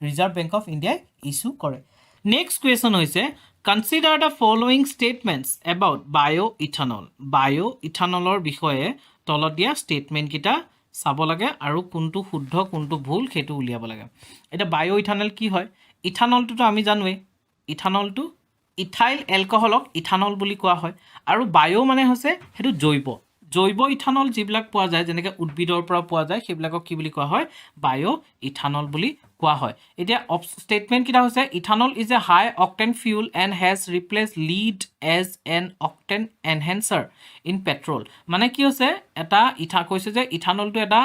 ৰিজাৰ্ভ বেংক অফ ইণ্ডিয়াই ইছ্যু কৰে নেক্সট কুৱেশ্যন হৈছে consider the following statements about বায়' ইথানলৰ বিষয়ে তলত দিয়া ষ্টেটমেণ্টকেইটা চাব লাগে আৰু কোনটো শুদ্ধ কোনটো ভুল সেইটো উলিয়াব লাগে এতিয়া বায়' ইথানল কি হয় ইথানলটোতো আমি জানোৱেই ইথানলটো ইথাইল এলকহলক ইথানল বুলি কোৱা হয় আৰু বায়' মানে হৈছে সেইটো জৈৱ ইথানল যিবিলাক পোৱা যায় যেনেকৈ উদ্ভিদৰ পৰা পোৱা যায় সেইবিলাকক কি বুলি কোৱা হয় বায়' ইথানল বুলি কোৱা হয় এতিয়া ষ্টেটমেণ্ট কেইটা হৈছে ethanol is a high octane fuel and has replace lead as an octane enhancer in petrol মানে কি হৈছে এটা কৈছে যে ইথানলটো এটা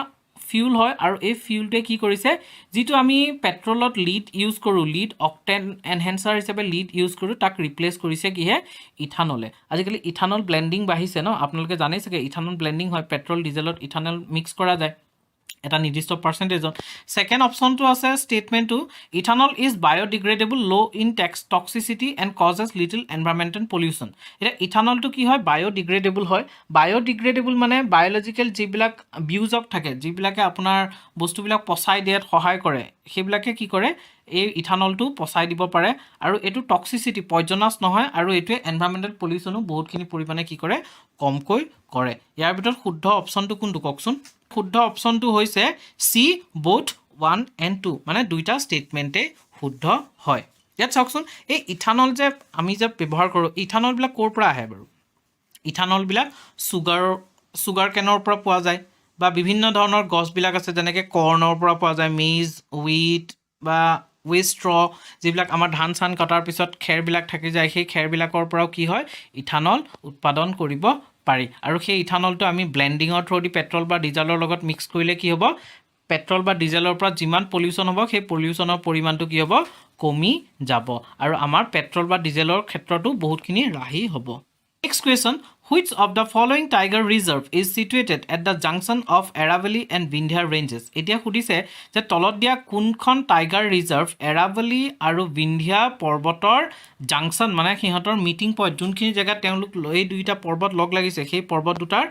ফিউল হয় আৰু এই ফিউলটোৱে কি কৰিছে যিটো আমি পেট্ৰলত লিড ইউজ কৰোঁ লিড অক্টেন এনহেন্সাৰ হিচাপে লিড ইউজ কৰোঁ তাক ৰিপ্লেচ কৰিছে কিহে ইথানলে আজিকালি ইথানল ব্লেণ্ডিং বাঢ়িছে ন আপোনালোকে জানেই চাগে ইথানল ব্লেণ্ডিং হয় পেট্ৰল ডিজেলত ইথানল মিক্স কৰা যায় এটা নিৰ্দিষ্ট পাৰ্চেণ্টেজত ছেকেণ্ড অপশ্যনটো আছে ষ্টেটমেণ্টটো ethanol is biodegradable low' in toxicity and causes little environmental pollution এতিয়া ইথানলটো কি হয় বায়'ডিগ্ৰেডেবল মানে বায়'লজিকেল যিবিলাক বিউজক থাকে যিবিলাকে আপোনাৰ বস্তুবিলাক পচাই দিয়াত সহায় কৰে সেইবিলাকে কি কৰে এই ইথানলটো পচাই দিব পাৰে আৰু এইটো টক্সিচিটি পয়জনাছ নহয় আৰু এইটোৱে এনভাইৰমেণ্টেল পলিউশ্যনো বহুতখিনি পৰিমাণে কি কৰে কমকৈ কৰে ইয়াৰ ভিতৰত শুদ্ধ অপশ্যনটো কোনটো কওকচোন শুদ্ধ অপশ্যনটো হৈছে চি বোথ 1 and 2 মানে দুইটা ষ্টেটমেণ্টেই শুদ্ধ হয় ইয়াত চাওকচোন এই ইথানল যে আমি যে ব্যৱহাৰ কৰোঁ ইথানলবিলাক ক'ৰ পৰা আহে বাৰু ইথানলবিলাক চুগাৰ কেনৰ পৰা পোৱা যায় বা বিভিন্ন ধৰণৰ গছবিলাক আছে যেনেকৈ কৰ্ণৰ পৰা পোৱা যায় মেইজ হুইট বা ষ্ট্ৰ যিবিলাক আমাৰ ধান চান কটাৰ পিছত খেৰবিলাক থাকি যায় সেই খেৰবিলাকৰ পৰাও কি হয় ইথানল উৎপাদন কৰিব পাৰি আৰু সেই ইথানলটো আমি ব্লেণ্ডিঙৰ থ্ৰুদি পেট্ৰল বা ডিজেলৰ লগত মিক্স কৰিলে কি হ'ব পেট্ৰল বা ডিজেলৰ পৰা যিমান পলিউশ্যন হ'ব সেই পলিউশ্যনৰ পৰিমাণটো কি হ'ব কমি যাব আৰু আমাৰ পেট্ৰল বা ডিজেলৰ ক্ষেত্ৰতো বহুতখিনি ৰাহি হ'ব next question which of the following tiger reserve is situated at the junction of Aravalli and Vindhya ranges এতিয়া সুধিছে যে তলত দিয়া কোনখন টাইগাৰ ৰিজাৰ্ভ এৰাৱলী আৰু বিন্ধ্যা পৰ্বতৰ জাংচন মানে সিহঁতৰ মিটিং পইণ্ট যোনখিনি জেগাত তেওঁলোক এই দুইটা পৰ্বত লগ লাগিছে সেই পৰ্বত দুটাৰ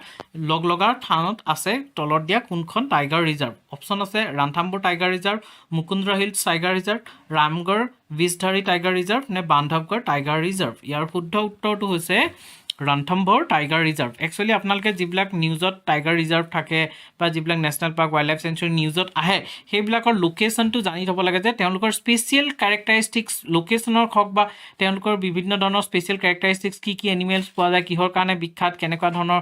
লগ লগাৰ স্থানত আছে তলত দিয়া কোনখন টাইগাৰ ৰিজাৰ্ভ অপশ্যন আছে Ranthambore tiger reserve Mukundra hills tiger reserve Ramgarh Vishdhari tiger reserve নে বান্ধৱগড় টাইগাৰ ৰিজাৰ্ভ ইয়াৰ শুদ্ধ উত্তৰটো হৈছে Ranthambore Tiger Reserve. Actually, আপোনালোকে যিবিলাক নিউজত টাইগাৰ ৰিজাৰ্ভ থাকে বা যিবিলাক national park wild life century নিউজত আহে সেইবিলাকৰ লোকেশ্যনটো জানি থ'ব লাগে যে তেওঁলোকৰ স্পেচিয়েল কেৰেক্টাৰিষ্টিক্স লোকেশ্যনৰ হওক বা তেওঁলোকৰ বিভিন্ন ধৰণৰ স্পেচিয়েল কেৰেক্টাৰিষ্টিক্স কি এনিমেলছ পোৱা যায় কিহৰ কাৰণে বিখ্যাত কেনেকুৱা ধৰণৰ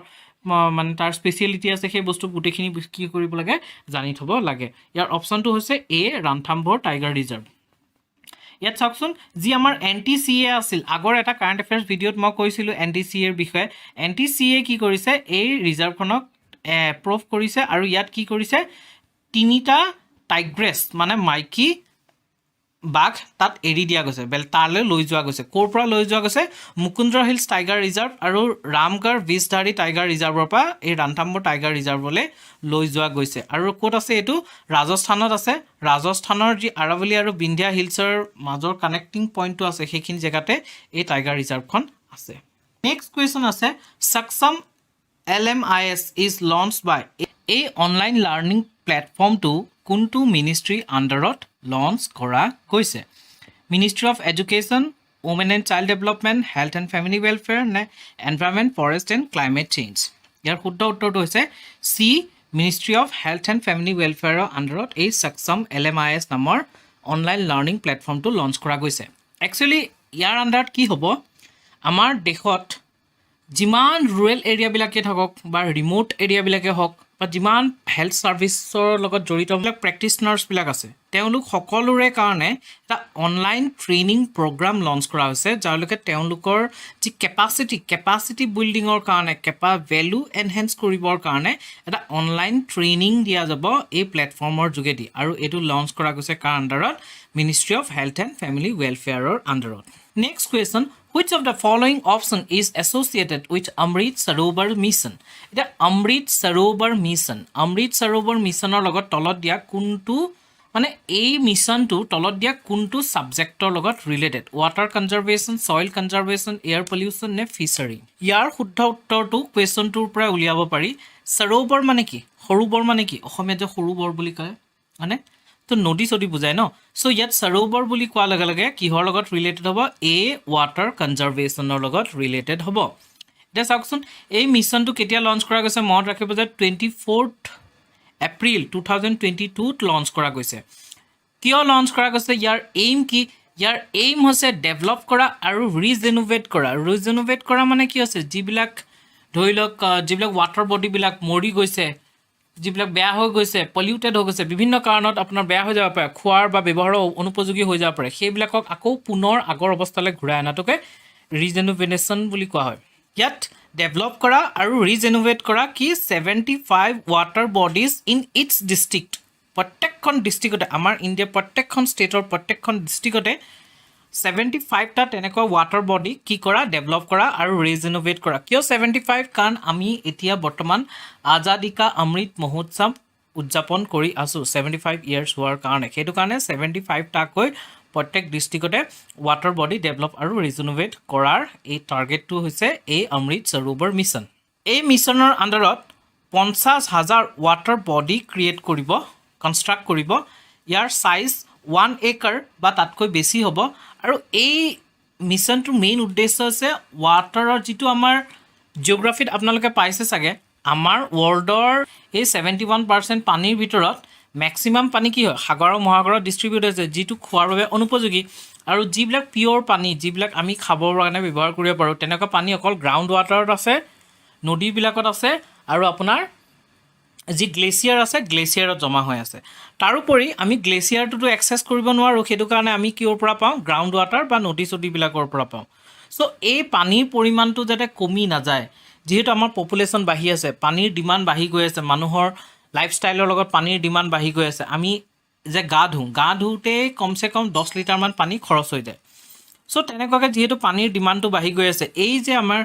মানে তাৰ স্পেচিয়েলিটি আছে সেই বস্তু গোটেইখিনি কি কৰিব লাগে জানি থ'ব লাগে ইয়াৰ অপশ্যনটো হৈছে এ ৰাণথাম্বৰ টাইগাৰ ৰিজাৰ্ভ ইয়াত চাওকচোন যি আমাৰ NTCA আছিল আগৰ এটা কাৰেণ্ট এফেয়াৰ্ছ ভিডিঅ'ত মই কৈছিলোঁ NTCA ৰ বিষয়ে NTCA কি কৰিছে এই ৰিজাৰ্ভখনক এপ্ৰুভ কৰিছে আৰু ইয়াত কি কৰিছে তিনিটা টাইগ্ৰেছ মানে মাইকী বাঘ তাত এৰি দিয়া গৈছে তালৈ লৈ যোৱা গৈছে ক'ৰ পৰা লৈ যোৱা গৈছে মুকুন্দ্ৰ হিলছ টাইগাৰ ৰিজাৰ্ভ আৰু ৰামগড় বিষধাৰী টাইগাৰ ৰিজাৰ্ভৰ পৰা এই ৰাণথাম্বৰ টাইগাৰ ৰিজাৰ্ভলৈ লৈ যোৱা গৈছে আৰু ক'ত আছে এইটো ৰাজস্থানত আছে ৰাজস্থানৰ যি আৰাৱলী আৰু বিন্ধ্যা হিলছৰ মাজৰ কানেক্টিং পইণ্টটো আছে সেইখিনি জেগাতে এই টাইগাৰ ৰিজাৰ্ভখন আছে নেক্সট কুৱেশ্যন আছে Saksham LMIS is launched by a online learning প্লেটফৰ্মটো কোনটো মিনিষ্ট্ৰি আণ্ডাৰত লঞ্চ কৰা গৈছে ministry of education women and child development health and family welfare নে environment forest and climate change ইয়াৰ শুদ্ধ উত্তৰটো হৈছে C ministry of health and family ৱেলফেয়াৰৰ আণ্ডাৰত এই সাকসাম LMIS নামৰ অনলাইন লাৰ্ণিং প্লেটফৰ্মটো লঞ্চ কৰা গৈছে একচুৱেলি ইয়াৰ আণ্ডাৰত কি হ'ব আমাৰ দেশত যিমান ৰুৰেল এৰিয়াবিলাকে থাকক বা ৰিম'ট এৰিয়াবিলাকে হওক বা যিমান হেল্থ ছাৰ্ভিচৰ লগত জড়িতবিলাক প্ৰেক্টিচনাৰ্ছবিলাক আছে তেওঁলোক সকলোৰে কাৰণে এটা অনলাইন ট্ৰেইনিং প্ৰগ্ৰাম লঞ্চ কৰা হৈছে যাৰলৈকে তেওঁলোকৰ যি কেপাচিটি বিল্ডিঙৰ কাৰণে ভেলু এনহেঞ্চ কৰিবৰ কাৰণে এটা অনলাইন ট্ৰেইনিং দিয়া যাব এই প্লেটফৰ্মৰ যোগেদি আৰু এইটো লঞ্চ কৰা গৈছে কাৰ আণ্ডাৰত ministry of health and family ৱেলফেয়াৰৰ আণ্ডাৰত next question Which of the following option is associated with Amrit Sarovar Mission? এটা Amrit Sarovar Missionৰ লগত তলত দিয়া কোনটো মানে এই মিছনটো তলত দিয়া কোনটো ছাবজেক্টৰ লগত related water conservation soil conservation air pollution নে ফিচাৰী ইয়াৰ শুদ্ধ উত্তৰটো কুৱেশ্যনটোৰ পৰা উলিয়াব পাৰি সৰোবৰ মানে কি সৰুবৰ মানে কি অসমীয়াত যে সৰুবৰ বুলি কয় মানে তো নদী চদী বুজায় ন চ' ইয়াত সৰোবৰ বুলি কোৱাৰ লগে লগে কিহৰ লগত ৰিলেটেড হ'ব এ ৱাটাৰ কনজাৰ্ভেশ্যনৰ লগত ৰিলেটেড হ'ব এতিয়া চাওকচোন এই মিছনটো কেতিয়া লঞ্চ কৰা গৈছে মনত ৰাখিব যে 24 এপ্ৰিল 2022ত লঞ্চ কৰা গৈছে কিয় লঞ্চ কৰা গৈছে ইয়াৰ এইম কি ইয়াৰ এইম হৈছে ডেভেলপ কৰা আৰু ৰিজেনোভেট কৰা মানে কি হৈছে যিবিলাক ধৰি লওক যিবিলাক ৱাটাৰ বডিবিলাক মৰি গৈছে যিবিলাক বেয়া হৈ গৈছে পলিউটেড হৈ গৈছে বিভিন্ন কাৰণত আপোনাৰ বেয়া হৈ যাব পাৰে খোৱাৰ বা ব্যৱহাৰৰ অনুপযোগী হৈ যাব পাৰে সেইবিলাকক আকৌ পুনৰ আগৰ অৱস্থালৈ ঘূৰাই অনাটোকে ৰিজেনোভেশ্যন বুলি কোৱা হয় ইয়াত ডেভেলপ কৰা আৰু ৰিজেনোভেট কৰা কি 75 water bodies in its district প্ৰত্যেকখন ডিষ্ট্ৰিক্টতে আমাৰ ইণ্ডিয়াৰ প্ৰত্যেকখন ষ্টেটৰ প্ৰত্যেকখন ডিষ্ট্ৰিক্টতে 75টা তেনেকুৱা ৱাটাৰ বডি কি কৰা ডেভেলপ কৰা আৰু ৰিজেনোভেট কৰা কিয় 75 কাৰণ আমি এতিয়া বৰ্তমান আজাদী কা অমৃত মহোৎসৱ উদযাপন কৰি আছোঁ 75 ইয়াৰ্ছ হোৱাৰ কাৰণে সেইটো কাৰণে 75টাকৈ প্ৰত্যেক ডিষ্ট্ৰিক্টতে ৱাটাৰ বডি ডেভেলপ আৰু ৰিজেনোভেট কৰাৰ এই টাৰ্গেটটো হৈছে এই অমৃত সৰোবৰ মিছন এই মিছনৰ আণ্ডাৰত 50,000 ৱাটাৰ বডি ক্ৰিয়েট কৰিব কনষ্ট্ৰাক্ট কৰিব ইয়াৰ চাইজ 1 acre বা তাতকৈ বেছি হ'ব আৰু এই মিছনটোৰ মেইন উদ্দেশ্য হৈছে ৱাটাৰৰ যিটো আমাৰ জিঅ'গ্ৰাফিত আপোনালোকে পাইছে চাগে আমাৰ ৱৰ্ল্ডৰ এই 71% পানীৰ ভিতৰত মেক্সিমাম পানী কি হয় সাগৰ আৰু মহাসাগৰত ডিষ্ট্ৰিবিউট হৈছে যিটো খোৱাৰ বাবে অনুপযোগী আৰু যিবিলাক পিয়ৰ পানী যিবিলাক আমি খাবৰ কাৰণে ব্যৱহাৰ কৰিব পাৰোঁ তেনেকুৱা পানী অকল গ্ৰাউণ্ড ৱাটাৰত আছে নদীবিলাকত আছে আৰু আপোনাৰ যি গ্লেচিয়াৰ আছে গ্লেচিয়াৰত জমা হৈ আছে তাৰোপৰি আমি গ্লেচিয়াৰটোতো এক্সেছ কৰিব নোৱাৰোঁ সেইটো কাৰণে আমি কিয়ৰ পৰা পাওঁ গ্ৰাউণ্ড ৱাটাৰ বা নদী চদীবিলাকৰ পৰা পাওঁ চ' এই পানীৰ পৰিমাণটো যাতে কমি নাযায় যিহেতু আমাৰ পপুলেশ্যন বাঢ়ি আছে পানীৰ ডিমাণ্ড বাঢ়ি গৈ আছে মানুহৰ লাইফষ্টাইলৰ লগত পানীৰ ডিমাণ্ড বাঢ়ি গৈ আছে আমি যে গা ধুওঁতেই কমচে কম 10 লিটাৰমান পানী খৰচ হৈ যায় চ' তেনেকুৱাকৈ যিহেতু পানীৰ ডিমাণ্ডটো বাঢ়ি গৈ আছে এই যে আমাৰ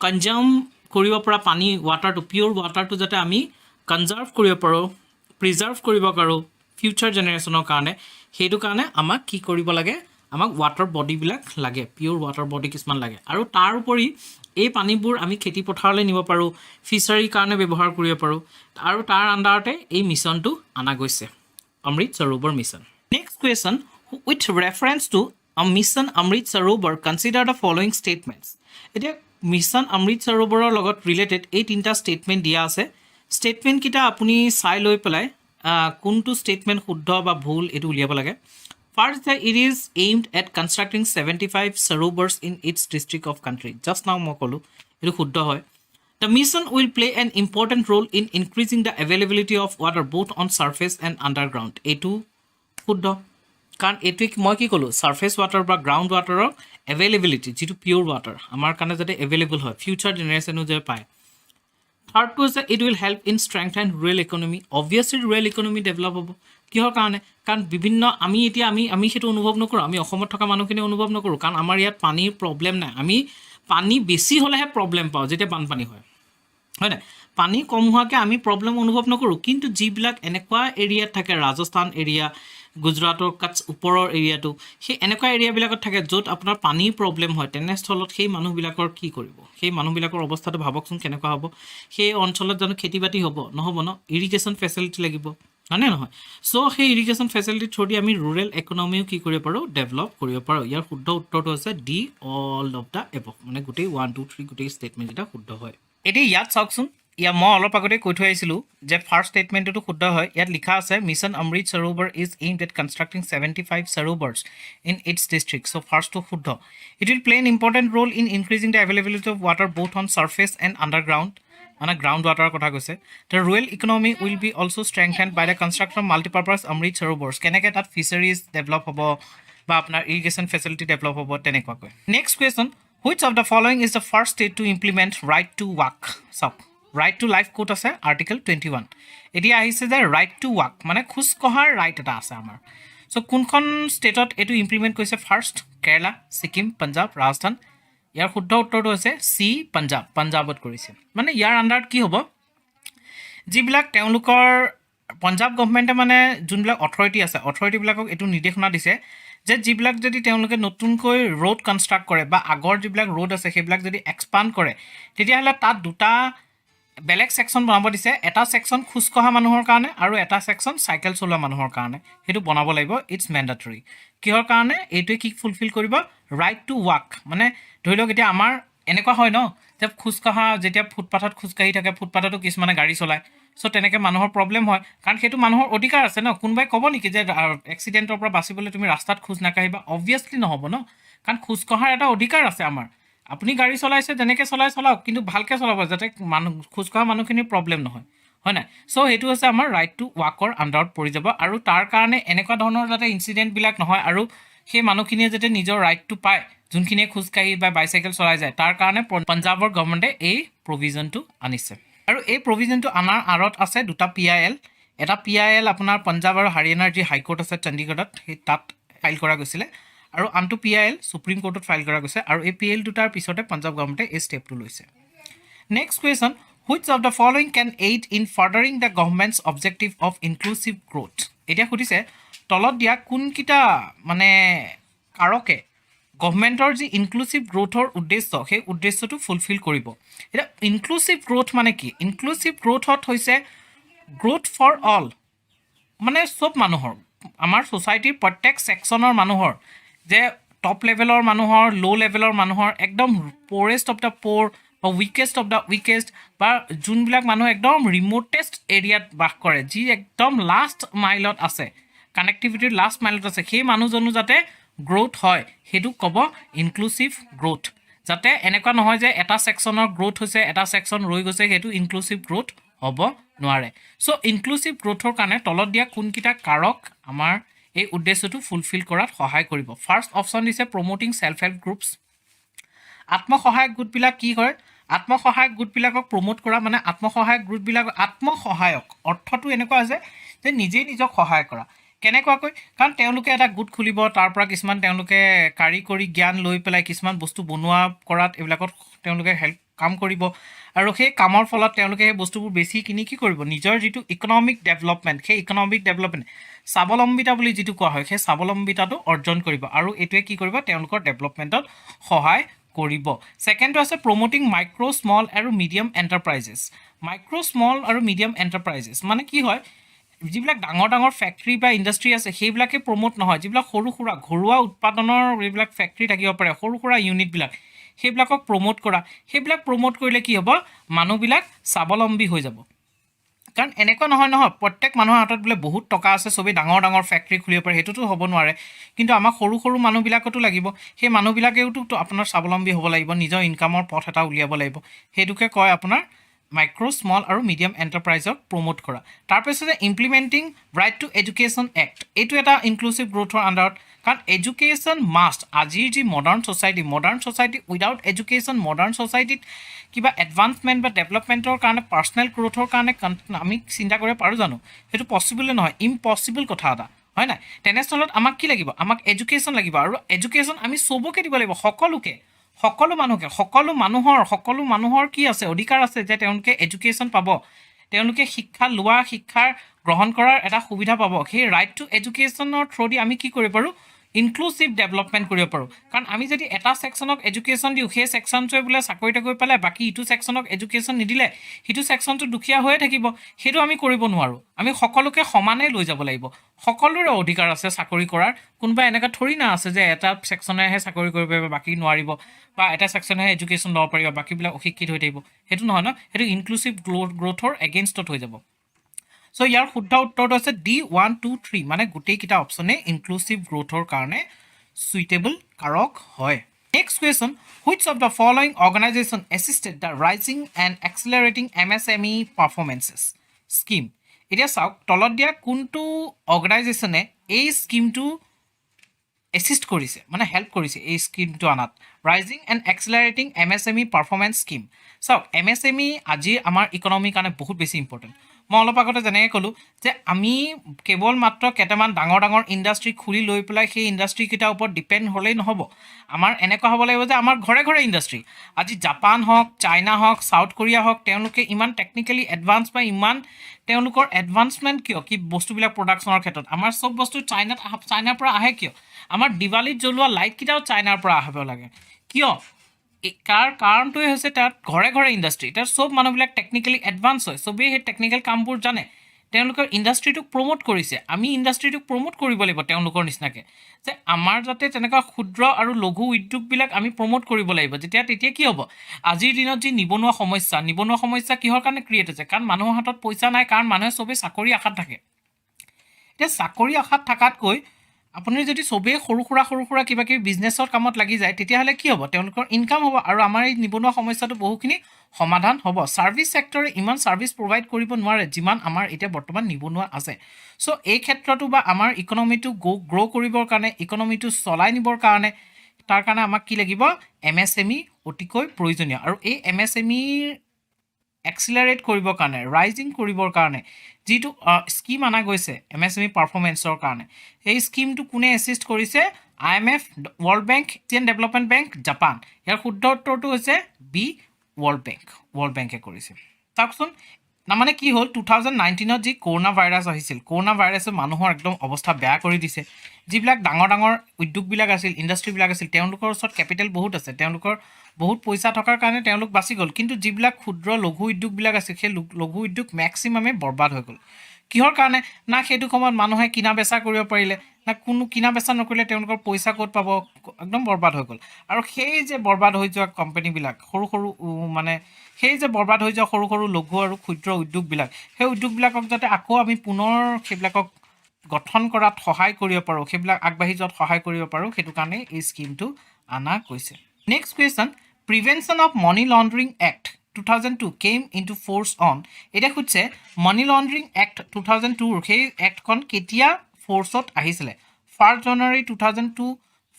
কনজিউম কৰিব পৰা পানী ৱাটাৰটো পিয়'ৰ ৱাটাৰটো যাতে আমি কনজাৰ্ভ কৰিব পাৰোঁ প্ৰিজাৰ্ভ কৰিব পাৰোঁ ফিউচাৰ জেনেৰেশ্যনৰ কাৰণে সেইটো কাৰণে আমাক কি কৰিব লাগে আমাক ৱাটাৰ বডিবিলাক লাগে পিয়'ৰ ৱাটাৰ বডি কিছুমান লাগে আৰু তাৰ উপৰি এই পানীবোৰ আমি খেতি পথাৰলৈ নিব পাৰোঁ ফিচাৰীৰ কাৰণে ব্যৱহাৰ কৰিব পাৰোঁ আৰু তাৰ আণ্ডাৰতে এই মিছনটো অনা গৈছে Amrit Sarovar mission next question with reference to mission Amrit Sarovar consider the following statements এতিয়া মিছন অমৃত সৰোবৰৰ লগত ৰিলেটেড এই তিনিটা ষ্টেটমেণ্ট দিয়া আছে ষ্টেটমেণ্টকেইটা আপুনি চাই লৈ পেলাই কোনটো ষ্টেটমেণ্ট শুদ্ধ বা ভুল এইটো উলিয়াব লাগে first it is aimed at constructing 75 sarovars in its district of country just now মই ক'লোঁ এইটো শুদ্ধ হয় the mission will play an important role in increasing the availability of water both on surface and underground এইটো শুদ্ধ কাৰণ এইটোৱে মই কি ক'লোঁ ছাৰ্ফেচ ৱাটাৰ বা গ্ৰাউণ্ড ৱাটাৰৰ এভেইলেবিলিটি যিটো পিয়'ৰ ৱাটাৰ আমাৰ কাৰণে যাতে এভেইলেবল হয় ফিউচাৰ জেনেৰেশ্যনো যে পায় থাৰ্ডটো হৈছে it will help in strengthen rural economy obviously rural economy develop হ'ব কিহৰ কাৰণে কাৰণ বিভিন্ন আমি এতিয়া আমি সেইটো অনুভৱ নকৰোঁ আমি অসমত থকা মানুহখিনি অনুভৱ নকৰোঁ কাৰণ আমাৰ ইয়াত পানীৰ প্ৰব্লেম নাই আমি পানী বেছি হ'লেহে প্ৰব্লেম পাওঁ যেতিয়া বানপানী হয় হয়নে পানী কম হোৱাকৈ আমি প্ৰব্লেম অনুভৱ নকৰোঁ কিন্তু যিবিলাক এনেকুৱা এৰিয়াত থাকে ৰাজস্থান এৰিয়া গুজৰাটৰ কাটছ ওপৰৰ এৰিয়াটো সেই এনেকুৱা এৰিয়াবিলাকত থাকে য'ত আপোনাৰ পানীৰ প্ৰব্লেম হয় তেনেস্থলত সেই মানুহবিলাকৰ কি কৰিব সেই মানুহবিলাকৰ অৱস্থাটো ভাবকচোন কেনেকুৱা হ'ব সেই অঞ্চলত জানো খেতি বাতি হ'ব নহ'ব ন ইৰিগেশ্যন ফেচিলিটি লাগিব হয়নে নহয় চ' সেই ইৰিগেশ্যন ফেচিলিটি থ্ৰু দি আমি ৰুৰেল ইকনমিও কি কৰিব পাৰোঁ ডেভেলপ কৰিব পাৰোঁ ইয়াৰ শুদ্ধ উত্তৰটো হৈছে D all of the above মানে গোটেই 1 2 3 গোটেই ষ্টেটমেণ্টকেইটা শুদ্ধ হয় এতিয়া ইয়াত চাওকচোন মই অলপ আগতে কৈ থৈ আহিছিলোঁ যে ফাৰ্ষ্ট ষ্টেটমেণ্টটো শুদ্ধ হয় ইয়াত লিখা আছে mission Amrit Sarovar is aimed at constructing 75 sarovars in its district so' ফাৰ্ষ্টটো শুদ্ধ it will play an important role in increasing the availability of water both on surface and underground মানে গ্ৰাউণ্ড ৱাটাৰৰ কথা কৈছে the rural economy will be also' strengthen by the construction of multipurpose Amrit sarovars কেনেকৈ তাত fisheries develop হ'ব বা আপোনাৰ irrigation facility develop হ'ব তেনেকুৱাকৈ next question which of the following is the first state to implement right to walk চাওক right to life ক'ত আছে আৰ্টিকেল 21 এতিয়া আহিছে যে ৰাইট টু ৱাক মানে খোজ কঢ়াৰ ৰাইট এটা আছে আমাৰ চ' কোনখন ষ্টেটত এইটো ইমপ্লিমেণ্ট কৰিছে ফাৰ্ষ্ট কেৰালা ছিকিম পাঞ্জাৱ ৰাজস্থান ইয়াৰ শুদ্ধ উত্তৰটো হৈছে চি পাঞ্জাৱত কৰিছে মানে ইয়াৰ আণ্ডাৰত কি হ'ব যিবিলাক তেওঁলোকৰ পাঞ্জাৱ গভৰ্ণমেণ্টে মানে যোনবিলাক অথৰিটি আছে অথৰিটিবিলাকক এইটো নিৰ্দেশনা দিছে যে যিবিলাক যদি তেওঁলোকে নতুনকৈ ৰোড কনষ্ট্ৰাক্ট কৰে বা আগৰ যিবিলাক ৰোড আছে সেইবিলাক যদি এক্সপাণ্ড কৰে তেতিয়াহ'লে তাত দুটা বেলেগ ছেকশ্যন বনাব দিছে এটা ছেকশ্যন খোজকঢ়া মানুহৰ কাৰণে আৰু এটা ছেকশ্যন চাইকেল চলোৱা মানুহৰ কাৰণে সেইটো বনাব লাগিব ইটছ মেণ্ডাটৰী কিহৰ কাৰণে এইটোৱে কি ফুলফিল কৰিব ৰাইট টু ৱাক মানে ধৰি লওক এতিয়া আমাৰ এনেকুৱা হয় ন যে খোজকঢ়া যেতিয়া ফুটপাথত খোজকাঢ়ি থাকে ফুটপাথতো কিছুমানে গাড়ী চলায় চ' তেনেকৈ মানুহৰ প্ৰব্লেম হয় কাৰণ সেইটো মানুহৰ অধিকাৰ আছে ন কোনোবাই ক'ব নেকি যে এক্সিডেণ্টৰ পৰা বাচিবলৈ তুমি ৰাস্তাত খোজ নাকাঢ়িবা অবভিয়াছলি নহ'ব ন কাৰণ খোজকঢ়াৰ এটা অধিকাৰ আছে আমাৰ আপুনি গাড়ী চলাইছে যেনেকৈ চলাওক কিন্তু ভালকৈ চলাব যাতে খোজকঢ়া মানুহখিনিৰ প্ৰব্লেম নহয় হয় নাই চ' সেইটো হৈছে আমাৰ ৰাইট টু ৱাকৰ আণ্ডাৰত পৰি যাব আৰু তাৰ কাৰণে এনেকুৱা ধৰণৰ যাতে ইনচিডেণ্টবিলাক নহয় আৰু সেই মানুহখিনিয়ে যাতে নিজৰ ৰাইটটো পায় যোনখিনিয়ে খোজকাঢ়ি বা বাইচাইকেল চলাই যায় তাৰ কাৰণে পাঞ্জাৱৰ গভৰ্ণমেণ্টে এই প্ৰভিজনটো আনিছে আৰু এই প্ৰভিজনটো অনাৰ আঁৰত আছে দুটা PIL এটা PIL আপোনাৰ পাঞ্জাৱ আৰু হাৰিয়ানাৰ যি হাইকোৰ্ট আছে চণ্ডীগড়ত সেই তাত ফাইল কৰা গৈছিলে আৰু আনটো PIL সুপ্ৰিম কোৰ্টত ফাইল কৰা গৈছে আৰু এই PIL দুটাৰ পিছতে পাঞ্জাৱ গভৰ্ণমেণ্টে এই ষ্টেপটো লৈছে next question which of the following can aid in furthering the government's objective of inclusive growth এতিয়া সুধিছে তলত দিয়া কোনকেইটা মানে কাৰকে গভৰ্ণমেণ্টৰ যি ইনক্লুচিভ গ্ৰ'থৰ উদ্দেশ্য সেই উদ্দেশ্যটো ফুলফিল কৰিব এতিয়া ইনক্লুচিভ গ্ৰ'থ মানে কি ইনক্লুচিভ গ্ৰ'থত হৈছে গ্ৰ'থ ফৰ অল মানে চব মানুহৰ আমাৰ ছ'চাইটিৰ প্ৰত্যেক ছেকশ্যনৰ মানুহৰ যে টপ লেভেলৰ মানুহৰ ল' লেভেলৰ মানুহৰ একদম প'ৰেষ্ট অফ দ্য প'ৰ বা উইকেষ্ট অফ দ্য উইকেষ্ট বা যোনবিলাক মানুহ একদম ৰিম'টেষ্ট এৰিয়াত বাস কৰে যি একদম লাষ্ট মাইলত আছে কানেক্টিভিটিৰ লাষ্ট মাইলত আছে সেই মানুহজনো যাতে গ্ৰ'থ হয় সেইটো ক'ব ইনক্লুচিভ গ্ৰ'থ যাতে এনেকুৱা নহয় যে এটা ছেকশ্যনৰ গ্ৰ'থ হৈছে এটা ছেকশ্যন ৰৈ গৈছে সেইটো ইনক্লুচিভ গ্ৰ'থ হ'ব নোৱাৰে চ' ইনক্লুচিভ গ্ৰ'থৰ কাৰণে তলত দিয়া কোনকেইটা কাৰক আমাৰ এই উদ্দেশ্যটো ফুলফিল কৰাত সহায় কৰিব ফাৰ্ষ্ট অপশ্যন দিছে প্ৰমোটিং ছেল্ফ হেল্প গ্ৰুপছ আত্মসহায়ক গোটবিলাক কি কৰে আত্মসহায়ক গোটবিলাকক প্ৰমোট কৰা মানে আত্মসহায়ক গোটবিলাক আত্মসহায়ক অৰ্থটো এনেকুৱা আছে যে নিজেই নিজক সহায় কৰা কেনেকুৱাকৈ কাৰণ তেওঁলোকে এটা গোট খুলিব তাৰ পৰা কিছুমান তেওঁলোকে কাৰিকৰী জ্ঞান লৈ পেলাই কিছুমান বস্তু বনোৱা কৰাত এইবিলাকত তেওঁলোকে কাম কৰিব আৰু সেই কামৰ ফলত তেওঁলোকে সেই বস্তুবোৰ বেছি কিনি কি কৰিব নিজৰ যিটো ইকনমিক ডেভেলপমেণ্ট সেই ইকনমিক ডেভেলপমেণ্ট স্বাৱলম্বিতা বুলি যিটো কোৱা হয় সেই স্বাৱলম্বিতাটো অৰ্জন কৰিব আৰু এইটোৱে কি কৰিব তেওঁলোকৰ ডেভেলপমেণ্টত সহায় কৰিব ছেকেণ্ডটো আছে প্ৰমোটিং মাইক্ৰ' স্মল আৰু মিডিয়াম এণ্টাৰপ্ৰাইজেছ মাইক্ৰ' স্মল আৰু মিডিয়াম এণ্টাৰপ্ৰাইজেছ মানে কি হয় যিবিলাক ডাঙৰ ডাঙৰ ফেক্টৰী বা ইণ্ডাষ্ট্ৰী আছে সেইবিলাকে প্ৰমোট নহয় যিবিলাক সৰু সুৰা ঘৰুৱা উৎপাদনৰ যিবিলাক ফেক্টৰী থাকিব পাৰে সৰু সুৰা ইউনিটবিলাক সেইবিলাকক প্ৰমোট কৰা সেইবিলাক প্ৰমোট কৰিলে কি হ'ব মানুহবিলাক স্বাৱলম্বী হৈ যাব কাৰণ এনেকুৱা নহয় প্ৰত্যেক মানুহৰ হাতত বোলে বহুত টকা আছে চবেই ডাঙৰ ডাঙৰ ফেক্টৰী খুলিব পাৰে সেইটোতো হ'ব নোৱাৰে কিন্তু আমাক সৰু সৰু মানুহবিলাকতো লাগিব সেই মানুহবিলাকেওতো আপোনাৰ স্বাৱলম্বী হ'ব লাগিব নিজৰ ইনকামৰ পথ এটা উলিয়াব লাগিব সেইটোকে কয় আপোনাৰ মাইক্ৰ' স্মল আৰু মিডিয়াম এণ্টাৰপ্ৰাইজক প্ৰমোট কৰা তাৰপিছতে implementing right to education act এইটো এটা ইনক্লুচিভ গ্ৰ'থৰ আণ্ডাৰত কাৰণ এডুকেশ্যন মাষ্ট আজিৰ যি modern society without education modern ছ'চাইটিত কিবা এডভান্সমেণ্ট বা ডেভেলপমেণ্টৰ কাৰণে পাৰ্চনেল গ্ৰ'থৰ কাৰণে আমি চিন্তা কৰিব পাৰোঁ জানো সেইটো পচিবলে নহয় ইম্পচিবল কথা এটা হয় নাই তেনেস্থলত আমাক কি লাগিব আমাক এডুকেশ্যন লাগিব আৰু এডুকেশ্যন আমি চবকে দিব লাগিব সকলো মানুহৰ কি আছে অধিকাৰ আছে যে তেওঁলোকে এডুকেশ্যন পাব তেওঁলোকে শিক্ষাৰ গ্ৰহণ কৰাৰ এটা সুবিধা পাব সেই ৰাইট টু এডুকেশ্যনৰ থ্ৰুদি আমি কি কৰিব পাৰোঁ ইনক্লুচিভ ডেভেলপমেণ্ট কৰিব পাৰোঁ কাৰণ আমি যদি এটা ছেকশ্যনক এডুকেশ্যন দিওঁ সেই ছেকশ্যনটোৱে বোলে চাকৰি তাকৰি পালে বাকী ইটো ছেকশ্যনক এডুকেশ্যন নিদিলে সিটো ছেকশ্যনটো দুখীয়া হৈয়ে থাকিব সেইটো আমি কৰিব নোৱাৰোঁ আমি সকলোকে সমানে লৈ যাব লাগিব সকলোৰে অধিকাৰ আছে চাকৰি কৰাৰ কোনোবা এনেকুৱা থৰি না আছে যে এটা ছেকশ্যনেহে চাকৰি কৰিব পাৰিব বাকী নোৱাৰিব বা এটা ছেকশ্যনেহে এডুকেশ্যন ল'ব পাৰিব বাকীবিলাক অশিক্ষিত হৈ থাকিব সেইটো নহয় ন সেইটো ইনক্লুচিভ গ্ৰ'থৰ এগেইনষ্টত হৈ যাব চ' ইয়াৰ শুদ্ধ উত্তৰটো আছে D1, 2, 3 মানে গোটেইকেইটা অপশ্যনেই ইনক্লুচিভ গ্ৰ'থৰ কাৰণে চুইটেবল কাৰক হয় next question which of the following organisation assisted the raising and accelerating MSME performances scheme এতিয়া চাওক তলত দিয়া কোনটো অৰ্গেনাইজেশ্যনে এই স্কিমটো এছিষ্ট কৰিছে মানে হেল্প কৰিছে এই স্কিমটো আনাত raising and accelerating MSME performance scheme চাওক MSME আজি আমাৰ ইকনমিৰ কাৰণে বহুত বেছি ইম্পৰ্টেণ্ট মই অলপ আগতে যেনেকৈ ক'লোঁ যে আমি কেৱল মাত্ৰ কেইটামান ডাঙৰ ইণ্ডাষ্ট্ৰি খুলি লৈ পেলাই সেই ইণ্ডাষ্ট্ৰিকেইটাৰ ওপৰত ডিপেণ্ড হ'লেই নহ'ব আমাৰ এনেকুৱা হ'ব লাগিব যে আমাৰ ঘৰে ইণ্ডাষ্ট্ৰি আজি জাপান হওক চাইনা হওক চাউথ কোৰিয়া হওক তেওঁলোকে ইমান টেকনিকেলি এডভান্স বা ইমান তেওঁলোকৰ এডভান্সমেণ্ট কিয় কি বস্তুবিলাক প্ৰডাকশ্যনৰ ক্ষেত্ৰত আমাৰ চব বস্তু চাইনাৰ পৰা আহে কিয় আমাৰ দিৱালীত জ্বলোৱা লাইটকেইটাও চাইনাৰ পৰা আহিব লাগে কিয় তাৰ কাৰণটোৱে হৈছে তাত ঘৰে ইণ্ডাষ্ট্ৰি তাত চব মানুহবিলাক টেকনিকেলি এডভান্স হয় চবেই সেই টেকনিকেল কামবোৰ জানে তেওঁলোকৰ ইণ্ডাষ্ট্ৰিটোক প্ৰমোট কৰিছে আমি ইণ্ডাষ্ট্ৰিটোক প্ৰমোট কৰিব লাগিব তেওঁলোকৰ নিচিনাকৈ যে আমাৰ যাতে তেনেকুৱা ক্ষুদ্ৰ আৰু লঘু উদ্যোগবিলাক আমি প্ৰমোট কৰিব লাগিব তেতিয়া কি হ'ব আজিৰ দিনত যি নিবনুৱা সমস্যা কিহৰ কাৰণে ক্ৰিয়েট হৈছে কাৰণ মানুহৰ হাতত পইচা নাই কাৰণ মানুহে চবেই চাকৰি আশাত থাকে এতিয়া চাকৰি আশাত থকাতকৈ আপুনি যদি চবেই সৰু সুৰা কিবা কিবি বিজনেছৰ কামত লাগি যায় তেতিয়াহ'লে কি হ'ব তেওঁলোকৰ ইনকাম হ'ব আৰু আমাৰ এই নিবনুৱা সমস্যাটো বহুখিনি সমাধান হ'ব ছাৰ্ভিচ ছেক্টৰে ইমান ছাৰ্ভিচ প্ৰভাইড কৰিব নোৱাৰে যিমান আমাৰ এতিয়া বৰ্তমান নিবনুৱা আছে চ' এই ক্ষেত্ৰতো বা আমাৰ ইকনমিটো গ্ৰ' কৰিবৰ কাৰণে ইকনমিটো চলাই নিবৰ কাৰণে তাৰ কাৰণে আমাক কি লাগিব MSME অতিকৈ প্ৰয়োজনীয় আৰু এই MSMEৰ এক্সিলাৰেট কৰিবৰ কাৰণে ৰাইজিং কৰিবৰ কাৰণে যিটো স্কিম অনা গৈছে MSME পাৰফৰ্মেঞ্চৰ কাৰণে এই স্কিমটো কোনে এছিষ্ট কৰিছে IMF world bank Asian development bank Japan ইয়াৰ শুদ্ধ উত্তৰটো হৈছে B ৱৰ্ল্ড বেংকে কৰিছে চাওকচোন তাৰমানে কি হ'ল 2019ত যি কৰোণা ভাইৰাছ আহিছিল কৰোণা ভাইৰাছে মানুহৰ একদম অৱস্থা বেয়া কৰি দিছে যিবিলাক ডাঙৰ উদ্যোগবিলাক আছিল ইণ্ডাষ্ট্ৰিবিলাক আছিল তেওঁলোকৰ ওচৰত কেপিটেল বহুত আছে তেওঁলোকৰ বহুত পইচা থকাৰ কাৰণে তেওঁলোক বাচি গ'ল কিন্তু যিবিলাক ক্ষুদ্ৰ লঘু উদ্যোগবিলাক আছিল সেই লঘু উদ্যোগ মেক্সিমামে বৰবাদ হৈ গ'ল কিহৰ কাৰণে না সেইটো সময়ত মানুহে কিনা বেচা কৰিব পাৰিলে না কোনো কিনা বেচা নকৰিলে তেওঁলোকৰ পইচা ক'ত পাব একদম বৰবাদ হৈ গ'ল আৰু সেই যে বৰবাদ হৈ যোৱা কোম্পানীবিলাক সৰু মানে সেই যে বৰবাদ হৈ যোৱা সৰু লঘু আৰু ক্ষুদ্ৰ উদ্যোগবিলাক সেই উদ্যোগবিলাকক যাতে আকৌ আমি পুনৰ সেইবিলাকক গঠন কৰাত সহায় কৰিব পাৰোঁ সেইবিলাক আগবাঢ়ি যোৱাত সহায় কৰিব পাৰোঁ সেইটো কাৰণে এই স্কিমটো অনা গৈছে next question prevention of money laundering act 2002 came into force on এতিয়া সুধিছে মানি লণ্ডাৰিং এক্ট 2002 সেই এক্টখন কেতিয়া ফ'ৰ্চত আহিছিলে 1 জানুৱাৰী 2002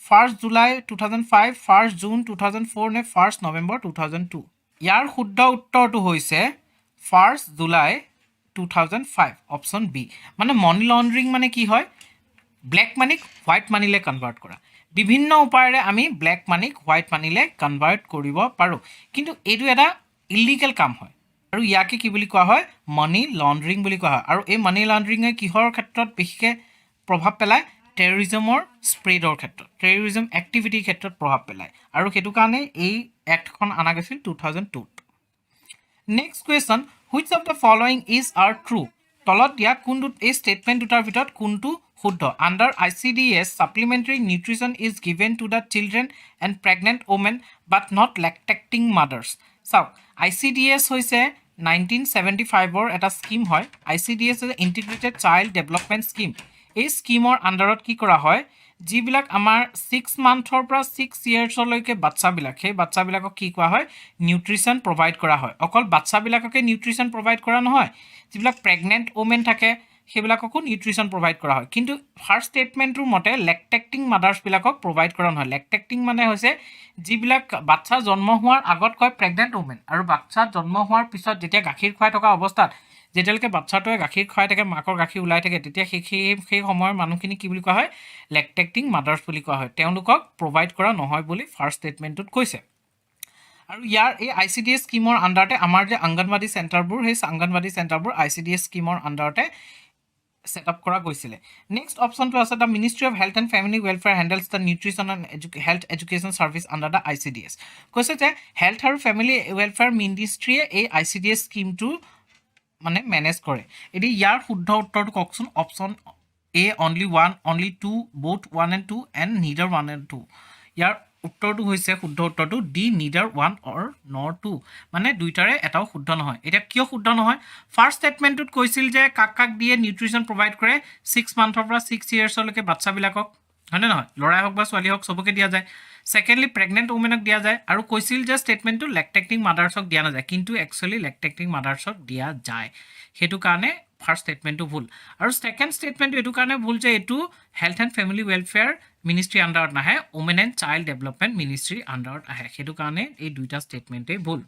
1 জুলাই 2005 1 জুন 2004 নে 1 নৱেম্বৰ 2002 ইয়াৰ শুদ্ধ উত্তৰটো হৈছে 1 জুলাই 2005 অপশ্যন বি মানে মানি লণ্ডাৰিং মানে কি হয় ব্লেক মানিক হোৱাইট মানিলৈ কনভাৰ্ট কৰা বিভিন্ন উপায়েৰে আমি ব্লেক মানিক হোৱাইট মানিলৈ কনভাৰ্ট কৰিব পাৰোঁ কিন্তু এইটো এটা ইলিগেল কাম হয় আৰু ইয়াকে কি বুলি কোৱা হয় মানি লণ্ডাৰিং বুলি কোৱা হয় আৰু এই মানি লণ্ডাৰিঙে কিহৰ ক্ষেত্ৰত বিশেষকৈ প্ৰভাৱ পেলায় টেৰৰিজমৰ স্প্ৰেডৰ ক্ষেত্ৰত টেৰৰিজম এক্টিভিটিৰ ক্ষেত্ৰত প্ৰভাৱ পেলায় আৰু সেইটো কাৰণে এই এক্টখন অনা গৈছিল 2002 next question which of the following is R true তলত দিয়া কোনটো এই ষ্টেটমেণ্ট দুটাৰ ভিতৰত কোনটো শুদ্ধ under ICDS supplementary nutrition is given to the children and pregnant women but not lactating mothers চাওক ICDS হৈছে 1975 এটা স্কিম হয় ICDS is integrated child development scheme এই স্কিমৰ আণ্ডাৰত কি কৰা হয় যিবিলাক আমাৰ 6 মান্থৰ পৰা 6 ইয়াৰ্ছলৈকে বাচ্চাবিলাক সেই বাচ্চাবিলাকক কি কোৱা হয় নিউট্ৰিশ্যন প্ৰভাইড কৰা হয় অকল বাচ্চাবিলাককে নিউট্ৰিশ্যন প্ৰভাইড কৰা নহয় যিবিলাক প্ৰেগনেণ্ট ওমেন থাকে সেইবিলাককো নিউট্ৰিশ্যন প্ৰভাইড কৰা হয় কিন্তু ফাৰ্ষ্ট ষ্টেটমেণ্টটোৰ মতে লেক্টেক্টিং মাদাৰ্ছবিলাকক প্ৰভাইড কৰা নহয় লেক্টেক্টিং মানে হৈছে যিবিলাক বাচ্চা জন্ম হোৱাৰ আগত কয় প্ৰেগনেণ্ট ওমেন আৰু বাচ্চা জন্ম হোৱাৰ পিছত যেতিয়া গাখীৰ খুৱাই থকা অৱস্থাত যেতিয়ালৈকে বাচ্চাটোৱে গাখীৰ খুৱাই থাকে মাকৰ গাখীৰ ওলাই থাকে তেতিয়া সেই সময়ৰ মানুহখিনি কি বুলি কোৱা হয় লেক্টেক্টিং মাদাৰ্ছ বুলি কোৱা হয় তেওঁলোকক প্ৰভাইড কৰা নহয় বুলি ফাৰ্ষ্ট ষ্টেটমেণ্টটোত কৈছে আৰু ইয়াৰ এই ICDS স্কিমৰ আণ্ডাৰতে আমাৰ যে অংগনবাদী চেণ্টাৰবোৰ সেই অংগনবাদী চেণ্টাৰবোৰ ICDS স্কিমৰ আণ্ডাৰতে set up কৰা গৈছিলে নেক্সট অপচনটো আছে the ministry of health and family welfare handles the nutrition and health education services under the ICDS কৈছে যে হেল্থ আৰু ফেমিলি ৱেলফেয়াৰ মিনিষ্ট্ৰীয়ে এই ICDS স্কিমটো মানে মেনেজ কৰে এতিয়া ইয়াৰ শুদ্ধ উত্তৰটো কওকচোন option A only 1 only 2 both 1 and 2 and neither 1 and 2 ইয়াৰ উত্তৰটো হৈছে শুদ্ধ উত্তৰটো ডি neither 1 or nor 2 মানে দুইটাৰে এটাও শুদ্ধ নহয় এটা কিয় শুদ্ধ নহয় ফাৰ্ষ্ট ষ্টেটমেণ্টটোত কৈছিল যে কাক দিয়ে নিউট্ৰিশ্যন প্ৰভাইড কৰে 6 মান্থৰ পৰা 6 ইয়াৰ্ছলৈকে বাচ্চাবিলাকক হয়নে নহয় ল'ৰাই হওক বা ছোৱালী হওক চবকে দিয়া যায় সেকেন্ডলি প্ৰেগনেণ্ট ওমেনক দিয়া যায় আৰু কৈছিল যে ষ্টেটমেণ্টটো লেক্টেক্টিং মাদাৰ্ছক দিয়া নাযায় কিন্তু একচুৱেলি লেক্টেক্টিং মাদাৰ্ছক দিয়া যায় সেইটো কাৰণে ফাৰ্ষ্ট ষ্টেটমেণ্টটো ভুল আৰু ছেকেণ্ড ষ্টেটমেণ্টটো এইটো কাৰণে ভুল যে এইটো health and family welfare ministry আণ্ডাৰত নাহে women and child development ministry আণ্ডাৰত আহে সেইটো কাৰণে এই দুইটা ষ্টেটমেণ্টেই ভুল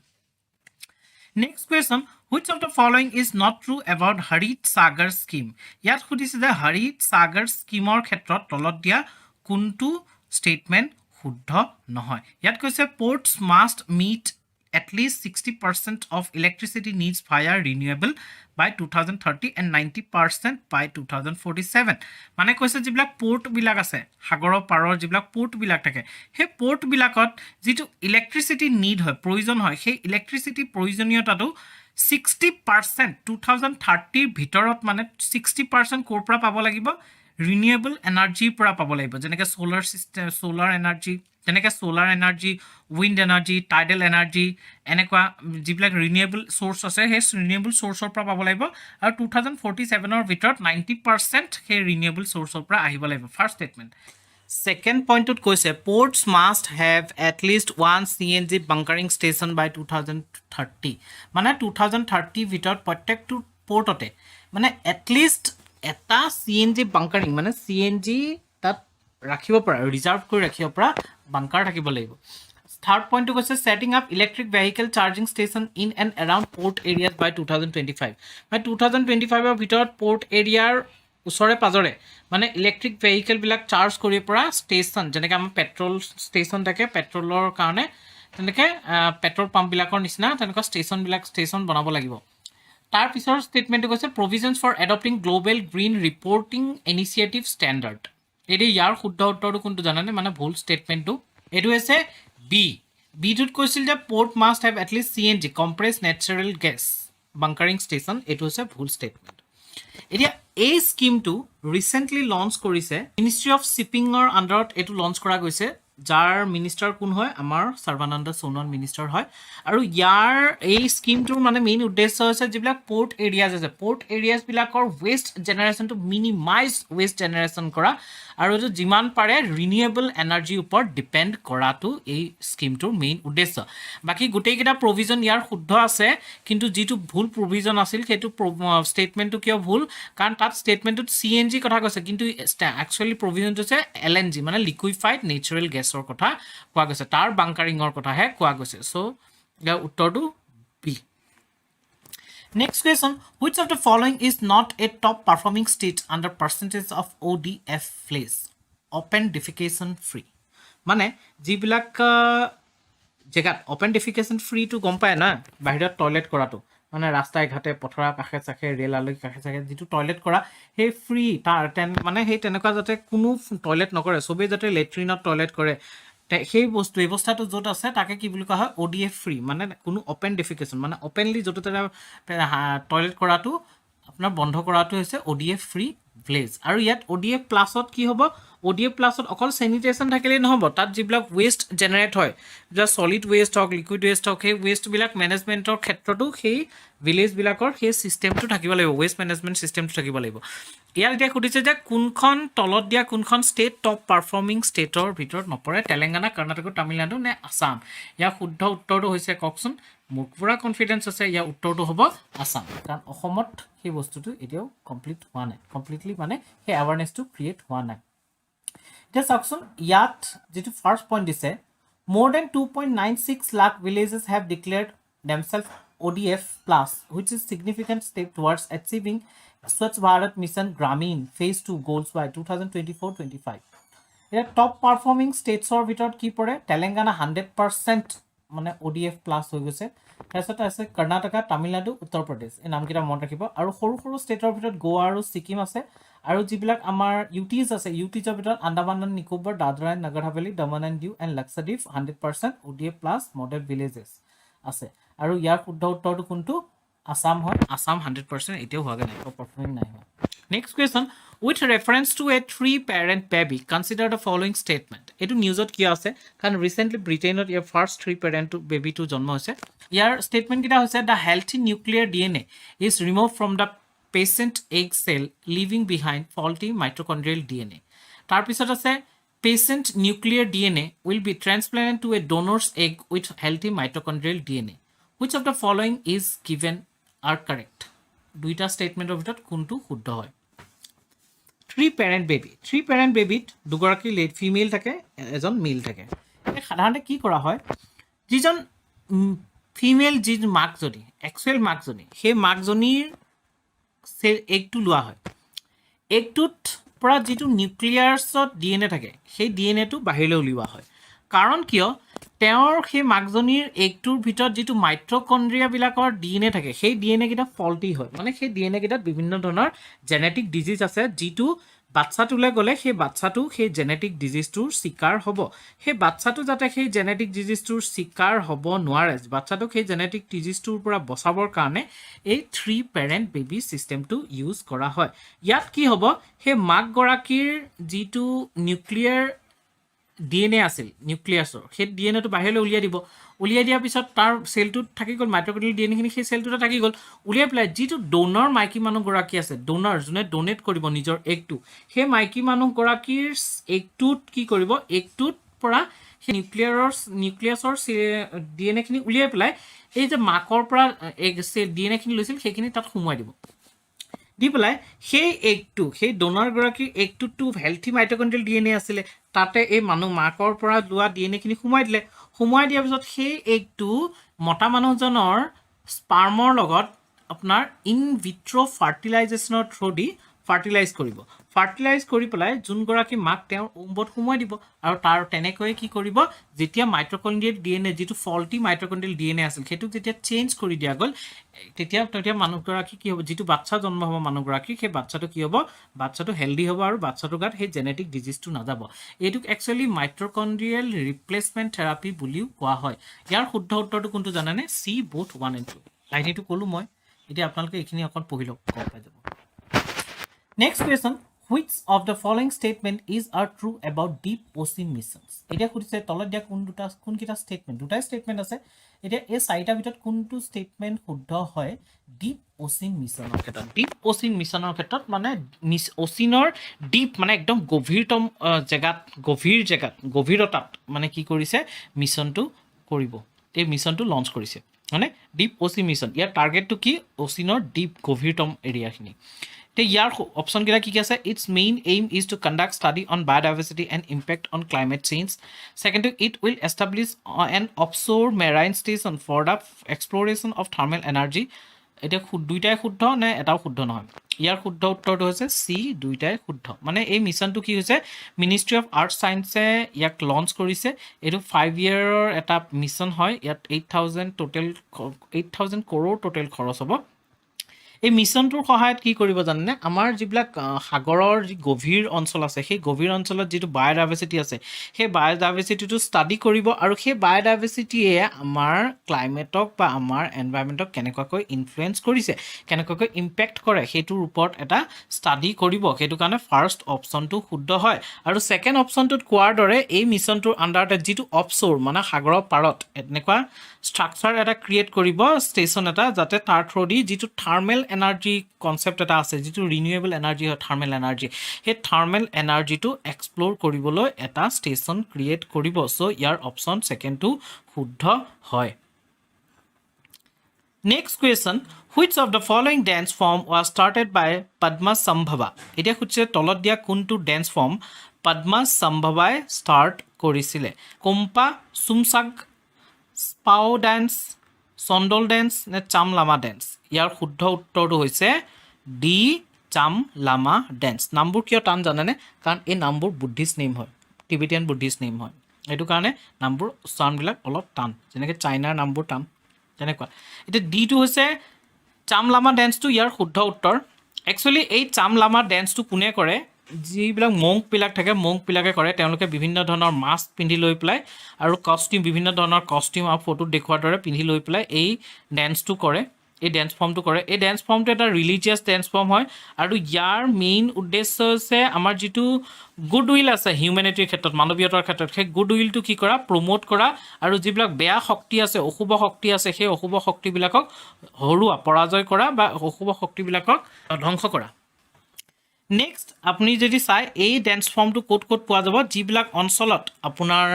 next question which of the following is not true about Harit Sagar scheme ইয়াত সুধিছে যে হৰিত সাগৰ স্কিমৰ ক্ষেত্ৰত তলত দিয়া কোনটো ষ্টেটমেণ্ট শুদ্ধ নহয় ইয়াত কৈছে ports must meet at least 60% of electricity needs via renewable by 2030 and 90% by 2047 মানে কৈছে যিবিলাক পোৰ্ট বিলাক আছে সাগৰৰ পাৰৰ যিবিলাক পোৰ্ট বিলাক থাকে সেই পোৰ্ট বিলাকত যিটো ইলেক্ট্ৰিচিটি নিড হয় প্ৰয়োজন হয় সেই ইলেক্ট্ৰিচিটি প্ৰয়োজনীয়তাটো 60% 2030 ৰ ভিতৰত মানে 60% ক'ৰ পৰা পাব লাগিব ৰিনিউৱেবল এনাৰ্জিৰ পৰা পাব লাগিব যেনেকৈ সোলাৰ সিস্টেম সোলাৰ এনাৰ্জি যেনেকৈ solar energy wind energy tidal energy এনেকুৱা যিবিলাক ৰিনিউৱেবল সোৰ্চ আছে সেই ৰিনিউৱেবল সোৰ্চৰ পৰা পাব লাগিব আৰু 2047ৰ ভিতৰত 90% সেই ৰিনিউৱেবল সোৰ্চৰ পৰা আহিব লাগিব ফাৰ্ষ্ট ষ্টেটমেণ্ট ছেকেণ্ড পইণ্টটোত কৈছে ports must have at least one CNG bunkering station by 2030 মানে 2030 ভিতৰত প্ৰত্যেকটো পোৰ্টতে মানে এটলিষ্ট এটা CNG বাংকাৰিং মানে CNG তাত ৰাখিব পৰা ৰিজাৰ্ভ কৰি ৰাখিব পৰা বাংকাৰ থাকিব লাগিব থাৰ্ড পইণ্টটো কৈছে setting up electric vehicle charging station in and around port areas by 2025 মানে 2025ৰ ভিতৰত port এৰিয়াৰ ওচৰে পাজৰে মানে ইলেক্ট্ৰিক ভেহিকেল বিলাক চাৰ্জ কৰিব পৰা ষ্টেচন যেনেকৈ আমাৰ পেট্ৰল ষ্টেচন থাকে পেট্ৰলৰ কাৰণে তেনেকৈ পেট্ৰল পাম্পবিলাকৰ নিচিনা তেনেকুৱা ষ্টেচন বনাব লাগিব তাৰ পিছৰ ষ্টেটমেণ্টটো কৈছে provisions for adopting global green reporting initiative standard এইটো ইয়াৰ শুদ্ধ উত্তৰটো কোনটো জানানে মানে ভুল ষ্টেটমেণ্টটো এইটো হৈছে বিটোত কৈছিল যে port must have at least CNG compress natural gas bunkering station এইটো হৈছে ভুল ষ্টেটমেণ্ট এতিয়া এই স্কিমটো ৰিচেণ্টলি লঞ্চ কৰিছে মিনিষ্ট্ৰী অফ শ্বিপিঙৰ আণ্ডাৰত এইটো লঞ্চ কৰা গৈছে যাৰ মিনিষ্টাৰ কোন হয় আমাৰ সৰ্বানন্দ সোণোৱাল মিনিষ্টাৰ হয় আৰু ইয়াৰ এই স্কিমটোৰ মানে মেইন উদ্দেশ্য হৈছে যিবিলাক পোৰ্ট এৰিয়াজ আছে পোৰ্ট এৰিয়াজবিলাকৰ ৱেষ্ট জেনেৰেশ্যনটো মিনিমাইজ ৱেষ্ট জেনেৰেশ্যন কৰা আৰু এইটো যিমান পাৰে ৰিনিউৱেবল এনাৰ্জিৰ ওপৰত ডিপেণ্ড কৰাটো এই স্কিমটোৰ মেইন উদ্দেশ্য বাকী গোটেইকেইটা প্ৰভিজন ইয়াৰ শুদ্ধ আছে কিন্তু যিটো ভুল প্ৰভিজন আছিল সেইটো ষ্টেটমেণ্টটো কিয় ভুল কাৰণ তাত ষ্টেটমেণ্টটোত CNG কথা কৈছে কিন্তু একচুৱেলি প্ৰভিজনটো হৈছে LNG মানে লিকুইফাইড নেচাৰেল গেছৰ কথা কোৱা গৈছে তাৰ বাংকাৰিঙৰ কথাহে কোৱা গৈছে চ' ইয়াৰ উত্তৰটো B Next question, which of the following is not a top performing state under percentage of ODF place? Open defecation free. মানে যিবিলাক জেগাত open defecation free to গম পায় না বাহিৰত টয়লেট কৰাটো মানে ৰাস্তাই ঘাটে পথৰা কাষে চাখে ৰেল আলয় কাষে চাখে যিটো টয়লেট কৰা সেই ফ্ৰী তাৰ মানে সেই তেনেকুৱা যাতে কোনো টয়লেট নকৰে চবেই যাতে লেট্ৰিনত টয়লেট কৰে সেই ব্যৱস্থাটো য'ত আছে তাকে কি বুলি কোৱা হয় ODF ফ্ৰী মানে কোনো অপেন ডেফিকেশ্যন মানে অপেনলি য'ত টয়লেট কৰাটো আপোনাৰ বন্ধ কৰাটো হৈছে ODF ফ্ৰী ভিলেজ আৰু ইয়াত ODF প্লাছত কি হ'ব ODF প্লাছত অকল চেনিটেশ্যন থাকিলেই নহ'ব তাত যিবিলাক ৱেষ্ট জেনেৰেট হয় যা সলিড ৱেষ্ট হওক লিকুইড ৱেষ্ট হওক সেই ৱেষ্টবিলাক মেনেজমেণ্টৰ ক্ষেত্ৰতো সেই ভিলেজবিলাকৰ সেই ছিষ্টেমটো থাকিব লাগিব ৱেষ্ট মেনেজমেণ্ট ছিষ্টেমটো থাকিব লাগিব ইয়াত এতিয়া সুধিছে যে কোনখন তলত দিয়া কোনখন ষ্টেট টপ পাৰফৰ্মিং ষ্টেটৰ ভিতৰত নপৰে তেলেংগানা কৰ্ণাটক তামিলনাডু নে আছাম ইয়াৰ শুদ্ধ উত্তৰটো হৈছে কওকচোন মোৰ পুৰা কনফিডেঞ্চ আছে ইয়াৰ উত্তৰটো হ'ব আছাম কাৰণ অসমত সেই বস্তুটো এতিয়াও কমপ্লিট হোৱা নাই কমপ্লিটলি মানে সেই এৱাৰনেছটো ক্ৰিয়েট হোৱা নাই এতিয়া চাওকচোন ইয়াত যেটো ফাৰ্স্ট পইণ্ট দিছে more than 2.96 lakh villages have declared themselves ODF plus which is significant step towards achieving Swachh Bharat Mission Gramin phase 2 goals by 2024-25 এতিয়া টপ পাৰফৰ্মিং ষ্টেটছৰ ভিতৰত কি পৰে তেলেংগানা 100% মানে ODF প্লাছ হৈ গৈছে তাৰপিছত আছে কৰ্ণাটক তামিলনাডু উত্তৰ প্ৰদেশ এই নামকেইটা মনত ৰাখিব আৰু সৰু সৰু ষ্টেটৰ ভিতৰত গোৱা আৰু ছিকিম আছে আৰু যিবিলাক আমাৰ ইউটিজ আছে ইউটিজৰ ভিতৰত Andaman and Nicobar Dadra and Nagar Haveli Daman and Diu and Lakshadweep 100% ODF plus model villages আছে আৰু ইয়াৰ শুদ্ধ উত্তৰটো কোনটো আসাম হয় আসাম 100% এতিয়াও হোৱাগে নাই পাৰফৰ্মিং নাই হোৱা next question with reference to a 3-parent baby consider the following statement এটো নিউজত কি আছে কাৰণ ৰিসেন্টলি ব্ৰিটেইনত ইয়াৰ ফাৰ্স্ট 3-parent বেবিটো জন্ম হৈছে ইয়াৰ ষ্টেটমেন্ট কিটা হৈছে the healthy nuclear DNA is removed from the patient egg cell leaving behind faulty mitochondrial DNA তাৰ পিছত আছে patient nuclear DNA will be transplanted to a donor's egg with healthy mitochondrial DNA which of the following is given are correct দুইটা ষ্টেটমেন্টৰ ভিতৰত কোনটো শুদ্ধ হয় 3-parent বেবিত দুগৰাকী female থাকে এজন মেল থাকে সাধাৰণতে কি কৰা হয় যিজন ফিমেল যি মাকজনী এক্সুৱেল মাকজনী সেই মাকজনীৰ এগটো লোৱা হয় এগটোত পৰা যিটো নিউক্লিয়াছত DNA থাকে সেই DNAটো বাহিৰলৈ উলিওৱা হয় কাৰণ কিয় তেওঁৰ সেই মাকজনীৰ এগটোৰ ভিতৰত যিটো মাইট্ৰকন্ড্ৰিয়াবিলাকৰ DNA থাকে সেই DNA কিটা ফল্টি হয় মানে সেই DNA কিটাত বিভিন্ন ধৰণৰ জেনেটিক ডিজিজ আছে যিটো বাচ্চাটোলৈ গ'লে সেই বাচ্চাটো সেই জেনেটিক ডিজিজটোৰ শিকাৰ হ'ব সেই বাচ্চাটো যাতে সেই জেনেটিক ডিজিজটোৰ শিকাৰ হ'ব নোৱাৰে বাচ্চাটোক সেই জেনেটিক ডিজিজটোৰ পৰা বচাবৰ কাৰণে এই 3-parent বেবি সিস্টেমটো ইউজ কৰা হয় ইয়াত কি হ'ব সেই মাকগৰাকীৰ যিটো নিউক্লিয়াৰ DNA আছিল নিউক্লিয়াছৰ সেই DNAটো বাহিৰলৈ উলিয়াই দিব উলিয়াই দিয়াৰ পিছত তাৰ সেলটোত থাকি গ'ল মাইট্ৰকন্ড্ৰিয়াল DNA খিনি সেই সেলটোতে থাকি গ'ল উলিয়াই পেলাই যিটো ডোনৰ মাইকী মানুহগৰাকী আছে ডোনৰ যোনে ডোনেট কৰিব নিজৰ এগটো সেই মাইকী মানুহগৰাকীৰ এগটোত কি কৰিব এগটোত পৰা সেই নিউক্লিয়াছৰ DNA খিনি উলিয়াই পেলাই এই যে মাকৰ পৰা এগ DNA খিনি লৈছিল সেইখিনি তাত সোমোৱাই দিব দি পেলাই সেই এগটো সেই ডোনাৰগৰাকীৰ এগটোতো হেলথি মাইট্ৰকন্ড্ৰিয়াল DNA আছিলে তাতে এই মানুহ মাকৰ পৰা লোৱা DNA খিনি সোমাই দিলে সোমাই দিয়াৰ পিছত সেই এগটো মতা মানুহজনৰ স্পাৰ্মৰ লগত আপোনাৰ ইন ভিট্ৰ' ফাৰ্টিলাইজেশ্যনৰ থ্ৰু দি ফাৰ্টিলাইজ কৰিব ফাৰ্টিলাইজ কৰি পেলাই যোনগৰাকী মাক তেওঁৰ উম্বত সোমাই দিব আৰু তাৰ তেনেকৈ কি কৰিব যেতিয়া মাইট্ৰকন্ড্ৰিয়াল DNA যিটো ফল্টি মাইট্ৰকন্ড্ৰিয়াল DNA আছিল সেইটো যেতিয়া চেঞ্জ কৰি দিয়া গ'ল তেতিয়া মানুহগৰাকী কি হ'ব যিটো বাচ্চা জন্ম হ'ব মানুহগৰাকী সেই বাচ্চাটো কি হ'ব বাচ্চাটো হেলদি হ'ব আৰু বাচ্চাটো গাত সেই জেনেটিক ডিজিজটো নাযাব এইটোক একচুৱেলি মাইট্ৰকন্ড্ৰিয়াল ৰিপ্লেচমেণ্ট থেৰাপি বুলিও কোৱা হয় ইয়াৰ শুদ্ধ উত্তৰটো কোনটো জানেনে চি বোথ 1 and 2 লাইনটো ক'লো মই এতিয়া আপোনালোকে এইখিনি অকল পঢ়ি লওক গম পাই যাব Next question, which of the following statement is true about deep ocean missions? এতিয়া খুদিছে তলত দিয়া কোনকিটা statement দুটা statement আছে এতিয়া এই চাৰিটা ভিতৰত কোনটো statement শুদ্ধ হয় deep ocean missionৰ ক্ষেত্ৰত deep ocean missionৰ ক্ষেত্ৰত মানে oceanৰ deep মানে একদম গভীৰতম জেগাত গভীৰতাত মানে কি কৰিছে মিছনটো কৰিব এই মিছনটো লঞ্চ কৰিছে মানে deep ocean mission ইয়াৰ টাৰ্গেটটো কি oceanৰ deep গভীৰতম এৰিয়াখিনি ইয়াৰ অপশন কেইটা কি আছে its main aim is to conduct study on biodiversity and impact on climate change second it will establish an offshore marine station for the exploration of thermal energy এটা দুইটাই শুদ্ধ নে এটাও শুদ্ধ নহয় ইয়াৰ শুদ্ধ উত্তৰটো হৈছে সি দুইটাই শুদ্ধ মানে এই মিছনটো কি হৈছে মিনিষ্ট্ৰি অফ আৰ্ট সায়েন্সে ইয়াক লঞ্চ কৰিছে এটো 5 ইয়াৰৰ এটা মিছন হয় ইয়াত 8000 টোটেল 8000 crore টোটেল খৰচ হ'ব এই মিছনটোৰ সহায়ত কি কৰিব জানেনে আমাৰ যিবিলাক সাগৰৰ যি গভীৰ অঞ্চল আছে সেই গভীৰ অঞ্চলত যিটো বায়'ডাইভাৰ্চিটি আছে সেই বায়'ডাইভাৰ্চিটিটো ষ্টাডি কৰিব আৰু সেই বায়'ডাইভাৰ্চিটিয়ে আমাৰ ক্লাইমেটক বা আমাৰ এনভাইৰনমেণ্টক কেনেকুৱাকৈ ইনফ্লুৱেঞ্চ কৰিছে কেনেকুৱাকৈ ইম্পেক্ট কৰে সেইটোৰ ওপৰত এটা ষ্টাডি কৰিব সেইটো কাৰণে ফাৰ্ষ্ট অপশ্যনটো শুদ্ধ হয় আৰু ছেকেণ্ড অপশ্যনটোত কোৱাৰ দৰে এই মিছনটোৰ আণ্ডাৰতে যিটো অফশ্ব'ৰ মানে সাগৰৰ পাৰত এনেকুৱা ষ্ট্ৰাকচাৰ এটা ক্ৰিয়েট কৰিব ষ্টেচন এটা যাতে তাৰ থ্ৰুদি যিটো থাৰ্মেল এনাৰ্জি কনচেপ্ট এটা আছে যিটো ৰিনিউৱেবল এনাৰ্জি হয় থাৰ্মেল এনাৰ্জি সেই থাৰ্মেল এনাৰ্জিটো এক্সপ্ল'ৰ কৰিবলৈ এটা ষ্টেচন ক্ৰিয়েট কৰিব চ' ইয়াৰ অপশ্যন ছেকেণ্ডটো শুদ্ধ হয় next question which of the following dance form was started by Padmasambhava এতিয়া সুধিছে তলত দিয়া কোনটো ডেন্স ফৰ্ম পদ্মাসম্ভৱাই ষ্টাৰ্ট কৰিছিলে কম্পা চুমচাগ স্পাও ডেন্স চণ্ডল ডেন্স নে চামলামা ডেন্স ইয়াৰ শুদ্ধ উত্তৰটো হৈছে ডি চামলামা ডেন্স নামবোৰ কিয় টান জানেনে কাৰণ এই নামবোৰ বুদ্ধিষ্ট নেম হয় টিবেটিয়ান বুদ্ধিষ্ট নেম হয় এইটো কাৰণে নামবোৰ উচ্চাৰণবিলাক অলপ টান যেনেকৈ চাইনাৰ নামবোৰ টান তেনেকুৱা এতিয়া ডিটো হৈছে চামলামা ডেন্সটো ইয়াৰ শুদ্ধ উত্তৰ একচুৱেলি এই চামলামা ডেন্সটো কোনে কৰে যিবিলাক মংকবিলাক থাকে মংকবিলাকে কৰে তেওঁলোকে বিভিন্ন ধৰণৰ মাস্ক পিন্ধি লৈ পেলাই আৰু কষ্টিউম বিভিন্ন ধৰণৰ কষ্টিউম আৰু ফটোত দেখুওৱাৰ দৰে পিন্ধি লৈ পেলাই এই ডেন্সটো কৰে এই ডেন্স ফৰ্মটো কৰে এই ডেন্স ফৰ্মটো এটা ৰিলিজিয়াছ ডেন্স ফৰ্ম হয় আৰু ইয়াৰ মেইন উদ্দেশ্য হৈছে আমাৰ যিটো গুড উইল আছে হিউমেনিটিৰ ক্ষেত্ৰত মানৱীয়তাৰ ক্ষেত্ৰত সেই গুড উইলটো কি কৰা প্ৰমোট কৰা আৰু যিবিলাক বেয়া শক্তি আছে অশুভ শক্তি আছে সেই অশুভ শক্তিবিলাকক হৰুৱা পৰাজয় কৰা বা অশুভ শক্তিবিলাকক ধ্বংস কৰা নেক্সট আপুনি যদি চাই এই ডেন্স ফৰ্মটো ক'ত ক'ত পোৱা যাব যিবিলাক অঞ্চলত আপোনাৰ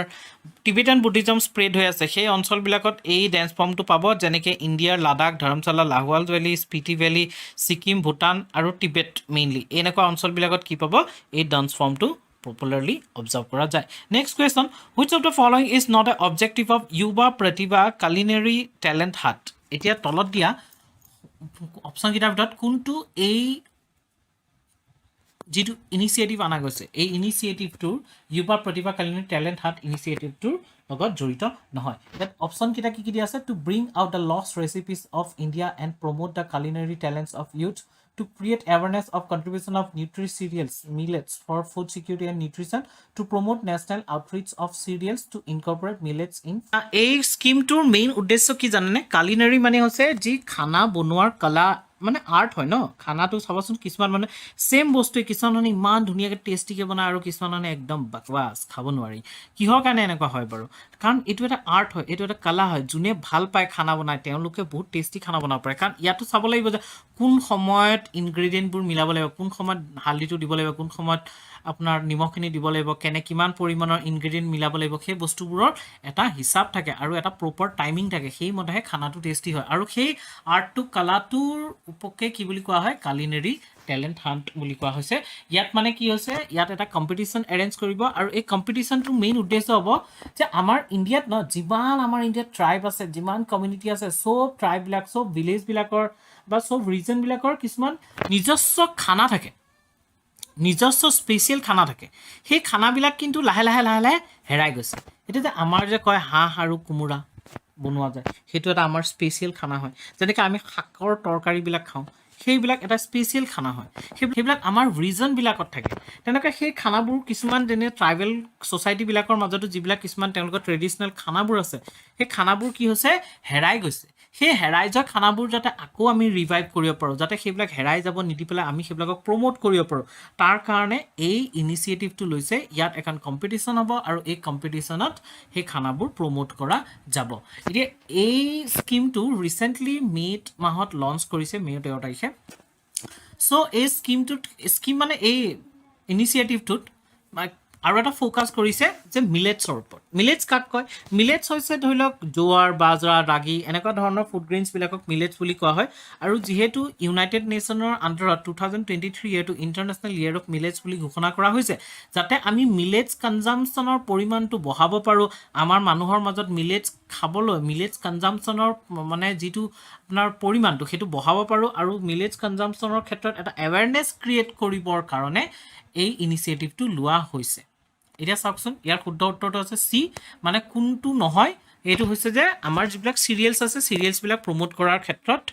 টিবেটান বুদ্ধিজম স্প্ৰেড হৈ আছে সেই অঞ্চলবিলাকত এই ডেন্স ফৰ্মটো পাব যেনেকৈ ইণ্ডিয়াৰ লাডাখ ধৰ্মশালা লাহোৱাল ভেলী স্পিতি ভেলী ছিকিম ভূটান আৰু টিবেট মেইনলি এনেকুৱা অঞ্চলবিলাকত কি পাব এই ডান্স ফৰ্মটো পপুলাৰলি অবজাৰ্ভ কৰা যায় next question which of the following is not a objective of Yuva Pratibha culinary talent হাট এতিয়া তলত দিয়া অপশ্যনকেইটাৰ ভিতৰত কোনটো এই যিটো ইনিচিয়েটিভ অনা গৈছে এই ইনিচিয়েটিভটোৰ ইউবা প্ৰতিভা কালিনেৰী টেলেণ্ট হাট ইনিচিয়েটিভটোৰ লগত জড়িত নহয় ইয়াত অপশ্যনকেইটা কি দিয়া আছে to bring out the lost recipes of India and promote the culinary talents of youth to create awareness of contribution of nutri-cereals, millets for food security and nutrition, to promote national outreach of cereals to incorporate millets in. এই স্কিমটোৰ main উদ্দেশ্য কি জানেনে কালিনাৰী মানে হৈছে যি খানা বনোৱাৰ কলা মানে আৰ্ট হয় ন খানাটো চাবচোন কিছুমান মানে সেম বস্তুৱে কিছুমান মানে ইমান ধুনীয়াকৈ টেষ্টিকৈ বনায় আৰু কিছুমান মানে একদম বাকৱাছ খাব নোৱাৰি কিহৰ কাৰণে এনেকুৱা হয় বাৰু কাৰণ এইটো এটা আৰ্ট হয় এইটো এটা কলা হয় যোনে ভাল পায় খানা বনায় তেওঁলোকে বহুত টেষ্টি খানা বনাব পাৰে কাৰণ ইয়াতো চাব লাগিব যে কোন সময়ত ইনগ্ৰেডিয়েণ্টবোৰ মিলাব লাগিব কোন সময়ত হালধিটো দিব লাগিব কোন সময়ত আপোনাৰ নিমখখিনি দিব লাগিব কেনে কিমান পৰিমাণৰ ইনগ্ৰেডিয়েণ্ট মিলাব লাগিব সেই বস্তুবোৰৰ এটা হিচাপ থাকে আৰু এটা প্ৰপাৰ টাইমিং থাকে সেইমতেহে খানাটো টেষ্টি হয় আৰু সেই আৰ্টটো কলাটোৰ উপকে কি বুলি কোৱা হয় কালিনেৰী টেলেণ্ট হাণ্ট বুলি কোৱা হৈছে ইয়াত মানে কি হৈছে ইয়াত এটা কম্পিটিশ্যন এৰেঞ্জ কৰিব আৰু এই কম্পিটিশ্যনটোৰ মেইন উদ্দেশ্য হ'ব যে আমাৰ ইণ্ডিয়াত ন যিমান আমাৰ ইণ্ডিয়াত ট্ৰাইব আছে যিমান কমিউনিটি আছে চব ট্ৰাইববিলাক চব ভিলেজবিলাকৰ বা চব ৰিজনবিলাকৰ কিছুমান নিজস্ব খানা থাকে নিজস্ব স্পেচিয়েল খানা থাকে সেই খানাবিলাক কিন্তু লাহে লাহে হেৰাই গৈছে এতিয়া যে আমাৰ যে কয় হাঁহ আৰু কোমোৰা বনোৱা যায় সেইটো এটা আমাৰ স্পেচিয়েল খানা হয় যেনেকৈ আমি শাকৰ তৰকাৰীবিলাক খাওঁ সেইবিলাক এটা স্পেচিয়েল খানা হয় সেইবিলাক আমাৰ ৰিজনবিলাকত থাকে তেনেকৈ সেই খানাবোৰ কিছুমান যেনে ট্ৰাইবেল ছ'চাইটিবিলাকৰ মাজতো যিবিলাক কিছুমান তেওঁলোকৰ ট্ৰেডিশ্যনেল খানাবোৰ আছে সেই খানাবোৰ কি হৈছে হেৰাই গৈছে সেই হেৰাই যোৱা খানাবোৰ যাতে আকৌ আমি ৰিভাইভ কৰিব পাৰোঁ যাতে সেইবিলাক হেৰাই যাব নিদি পেলাই আমি সেইবিলাকক প্ৰমোট কৰিব পাৰোঁ তাৰ কাৰণে এই ইনিচিয়েটিভটো লৈছে ইয়াত এখন কম্পিটিশ্যন হ'ব আৰু এই কম্পিটিশ্যনত সেই খানাবোৰ প্ৰমোট কৰা যাব এতিয়া এই স্কিমটো ৰিচেণ্টলি মে' মাহত লঞ্চ কৰিছে মে' 13 তাৰিখে চ' এই স্কিম মানে এই ইনিচিয়েটিভটোত আৰু এটা ফ'কাছ কৰিছে যে মিলেটছৰ ওপৰত মিলেটছ কাক কয় মিলেটছ হৈছে ধৰি লওক জোৱাৰ বাজৰা ৰাগী এনেকুৱা ধৰণৰ ফুড গ্ৰেইনছবিলাকক মিলেটছ বুলি কোৱা হয় আৰু যিহেতু ইউনাইটেড নেশ্যনৰ আণ্ডাৰত 2023 ইয়েৰটো ইণ্টাৰনেশ্যনেল ইয়েৰ অফ মিলেটছ বুলি ঘোষণা কৰা হৈছে যাতে আমি মিলেটছ কনজাম্পশ্যনৰ পৰিমাণটো বঢ়াব পাৰোঁ আমাৰ মানুহৰ মাজত মিলেটছ খাবলৈ মিলেটছ কনজাম্পশ্যনৰ মানে যিটো আপোনাৰ পৰিমাণটো সেইটো বঢ়াব পাৰোঁ আৰু মিলেটছ কনজাম্পশ্যনৰ ক্ষেত্ৰত এটা এৱেৰনেছ ক্ৰিয়েট কৰিবৰ কাৰণে এই ইনিচিয়েটিভটো লোৱা হৈছে এতিয়া চাওকচোন ইয়াৰ শুদ্ধ উত্তৰটো আছে চি মানে কোনটো নহয় এইটো হৈছে যে আমাৰ যিবিলাক চিৰিয়েলছ আছে চিৰিয়েলছবিলাক প্ৰমোট কৰাৰ ক্ষেত্ৰত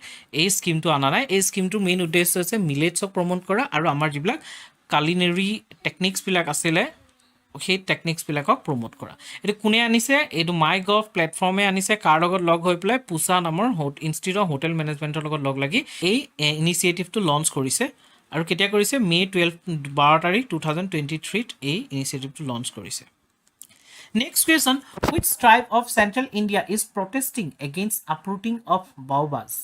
এই স্কিমটো অনা নাই এই স্কিমটোৰ মেইন উদ্দেশ্য হৈছে মিলেটছক প্ৰমোট কৰা আৰু আমাৰ যিবিলাক কালিনেৰী টেকনিক্সবিলাক আছিলে সেই টেকনিক্সবিলাকক প্ৰমোট কৰা এইটো কোনে আনিছে এইটো মাই গভ প্লেটফৰ্মে আনিছে কাৰ লগত লগ হৈ পেলাই পুছা নামৰ ইনষ্টিটিউট অফ হোটেল মেনেজমেণ্টৰ লগত লগ লাগি এই ইনিচিয়েটিভটো লঞ্চ কৰিছে আৰু কেতিয়া কৰিছে মে 12 তাৰিখ 2023 এই ইনিচিয়েটিভটো লঞ্চ কৰিছে Next question, which tribe of central India is protesting against uprooting of baobabs?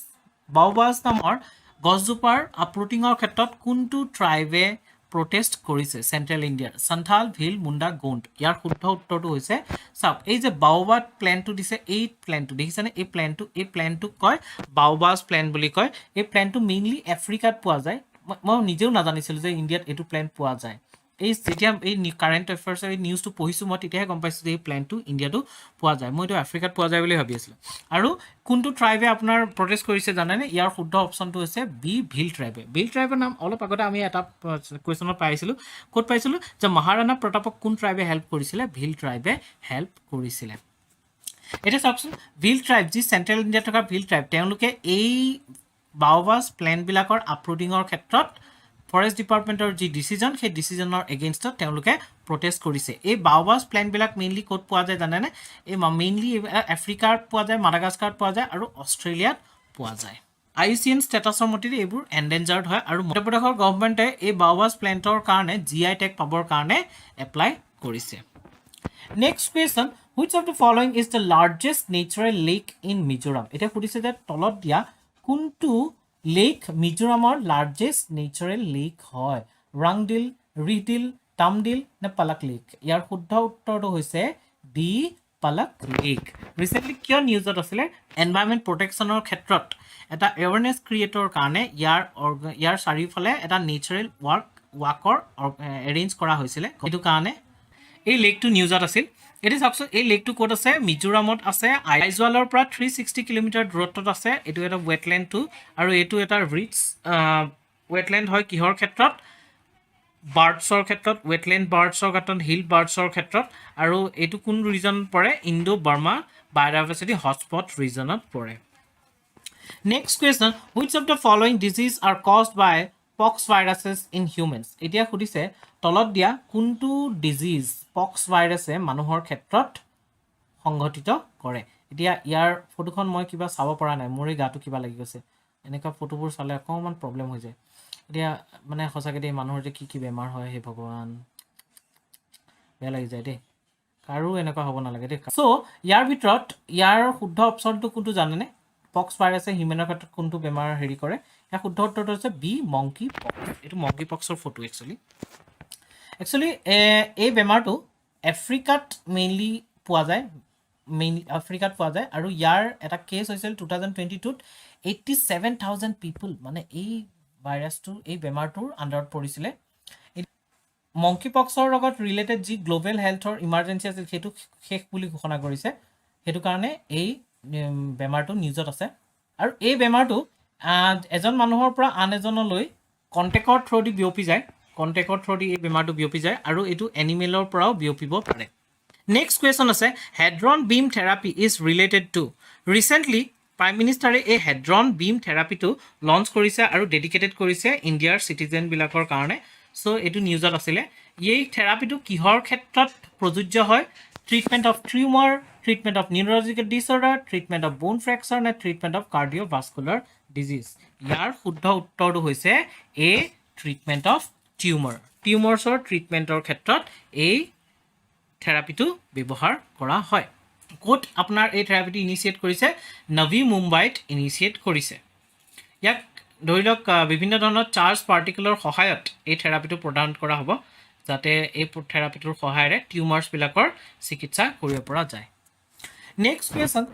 Baobabs নামৰ গছজোপাৰ uprootingৰ ক্ষেত্ৰত কোনটো ট্ৰাইবে protest কৰিছে central India? Santhal, Bhil, Munda, Gond. ইয়াৰ শুদ্ধ উত্তৰটো হৈছে চাওক এই যে baobab প্লেনটো দিছে এই প্লেনটো দেখিছানে এই প্লেনটো কয় baobabs প্লেন বুলি কয় এই প্লেনটো মেইনলি আফ্ৰিকাত পোৱা যায় মই নিজেও নাজানিছিলোঁ যে ইণ্ডিয়াত এইটো প্লেন পোৱা যায় এই যেতিয়া এই কাৰেণ্ট এফেয়াৰ্ছৰ এই নিউজটো পঢ়িছোঁ মই তেতিয়াহে গম পাইছোঁ যে এই প্লেনটো ইণ্ডিয়াতো পোৱা যায় মই এইটো আফ্ৰিকাত পোৱা যায় বুলি ভাবি আছিলোঁ আৰু কোনটো ট্ৰাইবে আপোনাৰ প্ৰটেষ্ট কৰিছে জানেনে ইয়াৰ শুদ্ধ অপশ্যনটো হৈছে বি ভিল ট্ৰাইবৰ নাম অলপ আগতে আমি এটা কুৱেশ্যনত পাইছিলোঁ ক'ত পাইছিলোঁ যে মহাৰাণা প্ৰতাপক কোন ট্ৰাইবে হেল্প কৰিছিলে ভিল ট্ৰাইবে হেল্প কৰিছিলে এতিয়া চাওকচোন ভিল ট্ৰাইব যি চেণ্ট্ৰেল ইণ্ডিয়াত থকা ভিল ট্ৰাইব তেওঁলোকে এই বাওবাছ প্লেনবিলাকৰ আপলোডিঙৰ ক্ষেত্ৰত ফৰেষ্ট ডিপাৰ্টমেণ্টৰ যি ডিচিজন সেই ডিচিজনৰ এগেইনষ্টত তেওঁলোকে প্ৰটেষ্ট কৰিছে এই বাওবাছ প্লেনবিলাক মেইনলি ক'ত পোৱা যায় জানেনে এই মেইনলি আফ্ৰিকাত পোৱা যায় মাডাগাস্কাৰত পোৱা যায় আৰু অষ্ট্ৰেলিয়াত পোৱা যায় IUCN ষ্টেটাছৰ মতে এইবোৰ এণ্ডেঞ্জাৰ্ড হয় আৰু মধ্যপ্ৰদেশৰ গভৰ্ণমেণ্টে এই বাওবাছ প্লেণ্টৰ কাৰণে GI টেগ পাবৰ কাৰণে এপ্লাই কৰিছে next question which of the following is the largest natural lake in Mizoram এটা সুধিছে যে তলত দিয়া কোনটো লেক মিজোৰামৰ লাৰ্জেষ্ট নেচাৰেল লেক হয় ৰাংডিল ৰিডিল টামডিল নে পালাক লেক ইয়াৰ শুদ্ধ উত্তৰটো হৈছে ডি পালাক লেক ৰিসেন্টলি কিয় নিউজত আছিলে এনভাইৰনমেন্ট প্ৰটেকশ্যনৰ ক্ষেত্ৰত এটা এৱাৰনেছ ক্ৰিয়েটৰ কাৰণে ইয়াৰ চাৰিওফালে এটা নেচাৰেল ৱাকৰ এৰেঞ্জ কৰা হৈছিলে এইটো কাৰণে এই লেকটো নিউজত আছিল এতিয়া চাওকচোন এই লেকটো ক'ত আছে মিজোৰামত আছে আইজৱালৰ পৰা 360 কিলোমিটাৰ দূৰত্বত আছে এইটো এটা ৱেটলেণ্ডটো আৰু এইটো এটা ৰিচ ৱেটলেণ্ড হয় কিহৰ ক্ষেত্ৰত বাৰ্ডছৰ ক্ষেত্ৰত ৱেটলেণ্ড বাৰ্ডছৰ ক্ষেত্ৰত হিল বাৰ্ডছৰ ক্ষেত্ৰত আৰু এইটো কোন ৰিজনত পৰে ইণ্ডো বাৰ্মা বায়'ডাইভাৰ্চিটি হটস্পট ৰিজনত পৰে next question which of the following disease are caused by পক্স ভাইৰাছেছ ইন হিউমেন্স এতিয়া সুধিছে তলত দিয়া কোনটো ডিজিজ পক্স ভাইৰাছে মানুহৰ ক্ষেত্ৰত সংঘটিত কৰে এতিয়া ইয়াৰ ফটোখন মই কিবা চাব পৰা নাই মোৰ এই গাটো কিবা লাগি গৈছে এনেকুৱা ফটোবোৰ চালে অকণমান প্ৰব্লেম হৈ যায় এতিয়া মানে সঁচাকৈ দেই মানুহৰ যে কি বেমাৰ হয় হে ভগৱান বেয়া লাগি যায় দেই কাৰো এনেকুৱা হ'ব নালাগে দেই চ' ইয়াৰ ভিতৰত ইয়াৰ শুদ্ধ অপশ্যনটো কোনটো জানেনে পক্স ভাইৰাছে হিউমেনৰ ক্ষেত্ৰত কোনটো বেমাৰ হেৰি কৰে ইয়াৰ শুদ্ধ উত্তৰটো হৈছে বি মংকি পক্স এইটো মংকি পক্সৰ ফটো একচুৱেলি এই বেমাৰটো আফ্ৰিকাত মেইনলি পোৱা যায় আৰু ইয়াৰ এটা কেছ হৈছিল 2022ত 87,000 পিপল মানে এই ভাইৰাছটো এই বেমাৰটোৰ আণ্ডাৰত পৰিছিলে মংকি পক্সৰ লগত ৰিলেটেড যি গ্লোবেল হেল্থৰ ইমাৰ্জেঞ্চি আছিল সেইটো শেষ বুলি ঘোষণা কৰিছে সেইটো কাৰণে এই বেমাৰটো নিউজত আছে আৰু এই বেমাৰটো এজন মানুহৰ পৰা আন এজনলৈ কণ্টেক্টৰ থ্ৰুদি এই বেমাৰটো বিয়পি যায় আৰু এইটো এনিমেলৰ পৰাও বিয়পিব পাৰে নেক্সট কুৱেশ্যন আছে hadron beam therapy is related to recently prime মিনিষ্টাৰে এই হেড্ৰন বিম থেৰাপিটো লঞ্চ কৰিছে আৰু ডেডিকেটেড কৰিছে ইণ্ডিয়াৰ চিটিজেনবিলাকৰ কাৰণে চ' এইটো নিউজত আছিলে এই থেৰাপিটো কিহৰ ক্ষেত্ৰত প্ৰযোজ্য হয় treatment of tumour treatment of neurological disorder treatment of বোন ফ্ৰেকচাৰ নে ট্ৰিটমেণ্ট অফ কাৰ্ডিঅ'ভাস্কুলাৰ ডিজিজ ইয়াৰ শুদ্ধ উত্তৰটো হৈছে এ ট্ৰিটমেণ্ট অফ টিউমাৰ্ছৰ ট্ৰিটমেণ্টৰ ক্ষেত্ৰত এই থেৰাপিটো ব্যৱহাৰ কৰা হয় ক'ত আপোনাৰ এই থেৰাপিটো ইনিচিয়েট কৰিছে নভি মুম্বাইত ইনিচিয়েট কৰিছে ইয়াক ধৰি লওক বিভিন্ন ধৰণৰ চাৰ্জ পাৰ্টিকুলৰ সহায়ত এই থেৰাপিটো প্ৰদান কৰা হ'ব যাতে এই থেৰাপিটোৰ সহায়েৰে টিউমাৰ্ছবিলাকৰ চিকিৎসা কৰিব পৰা যায় next question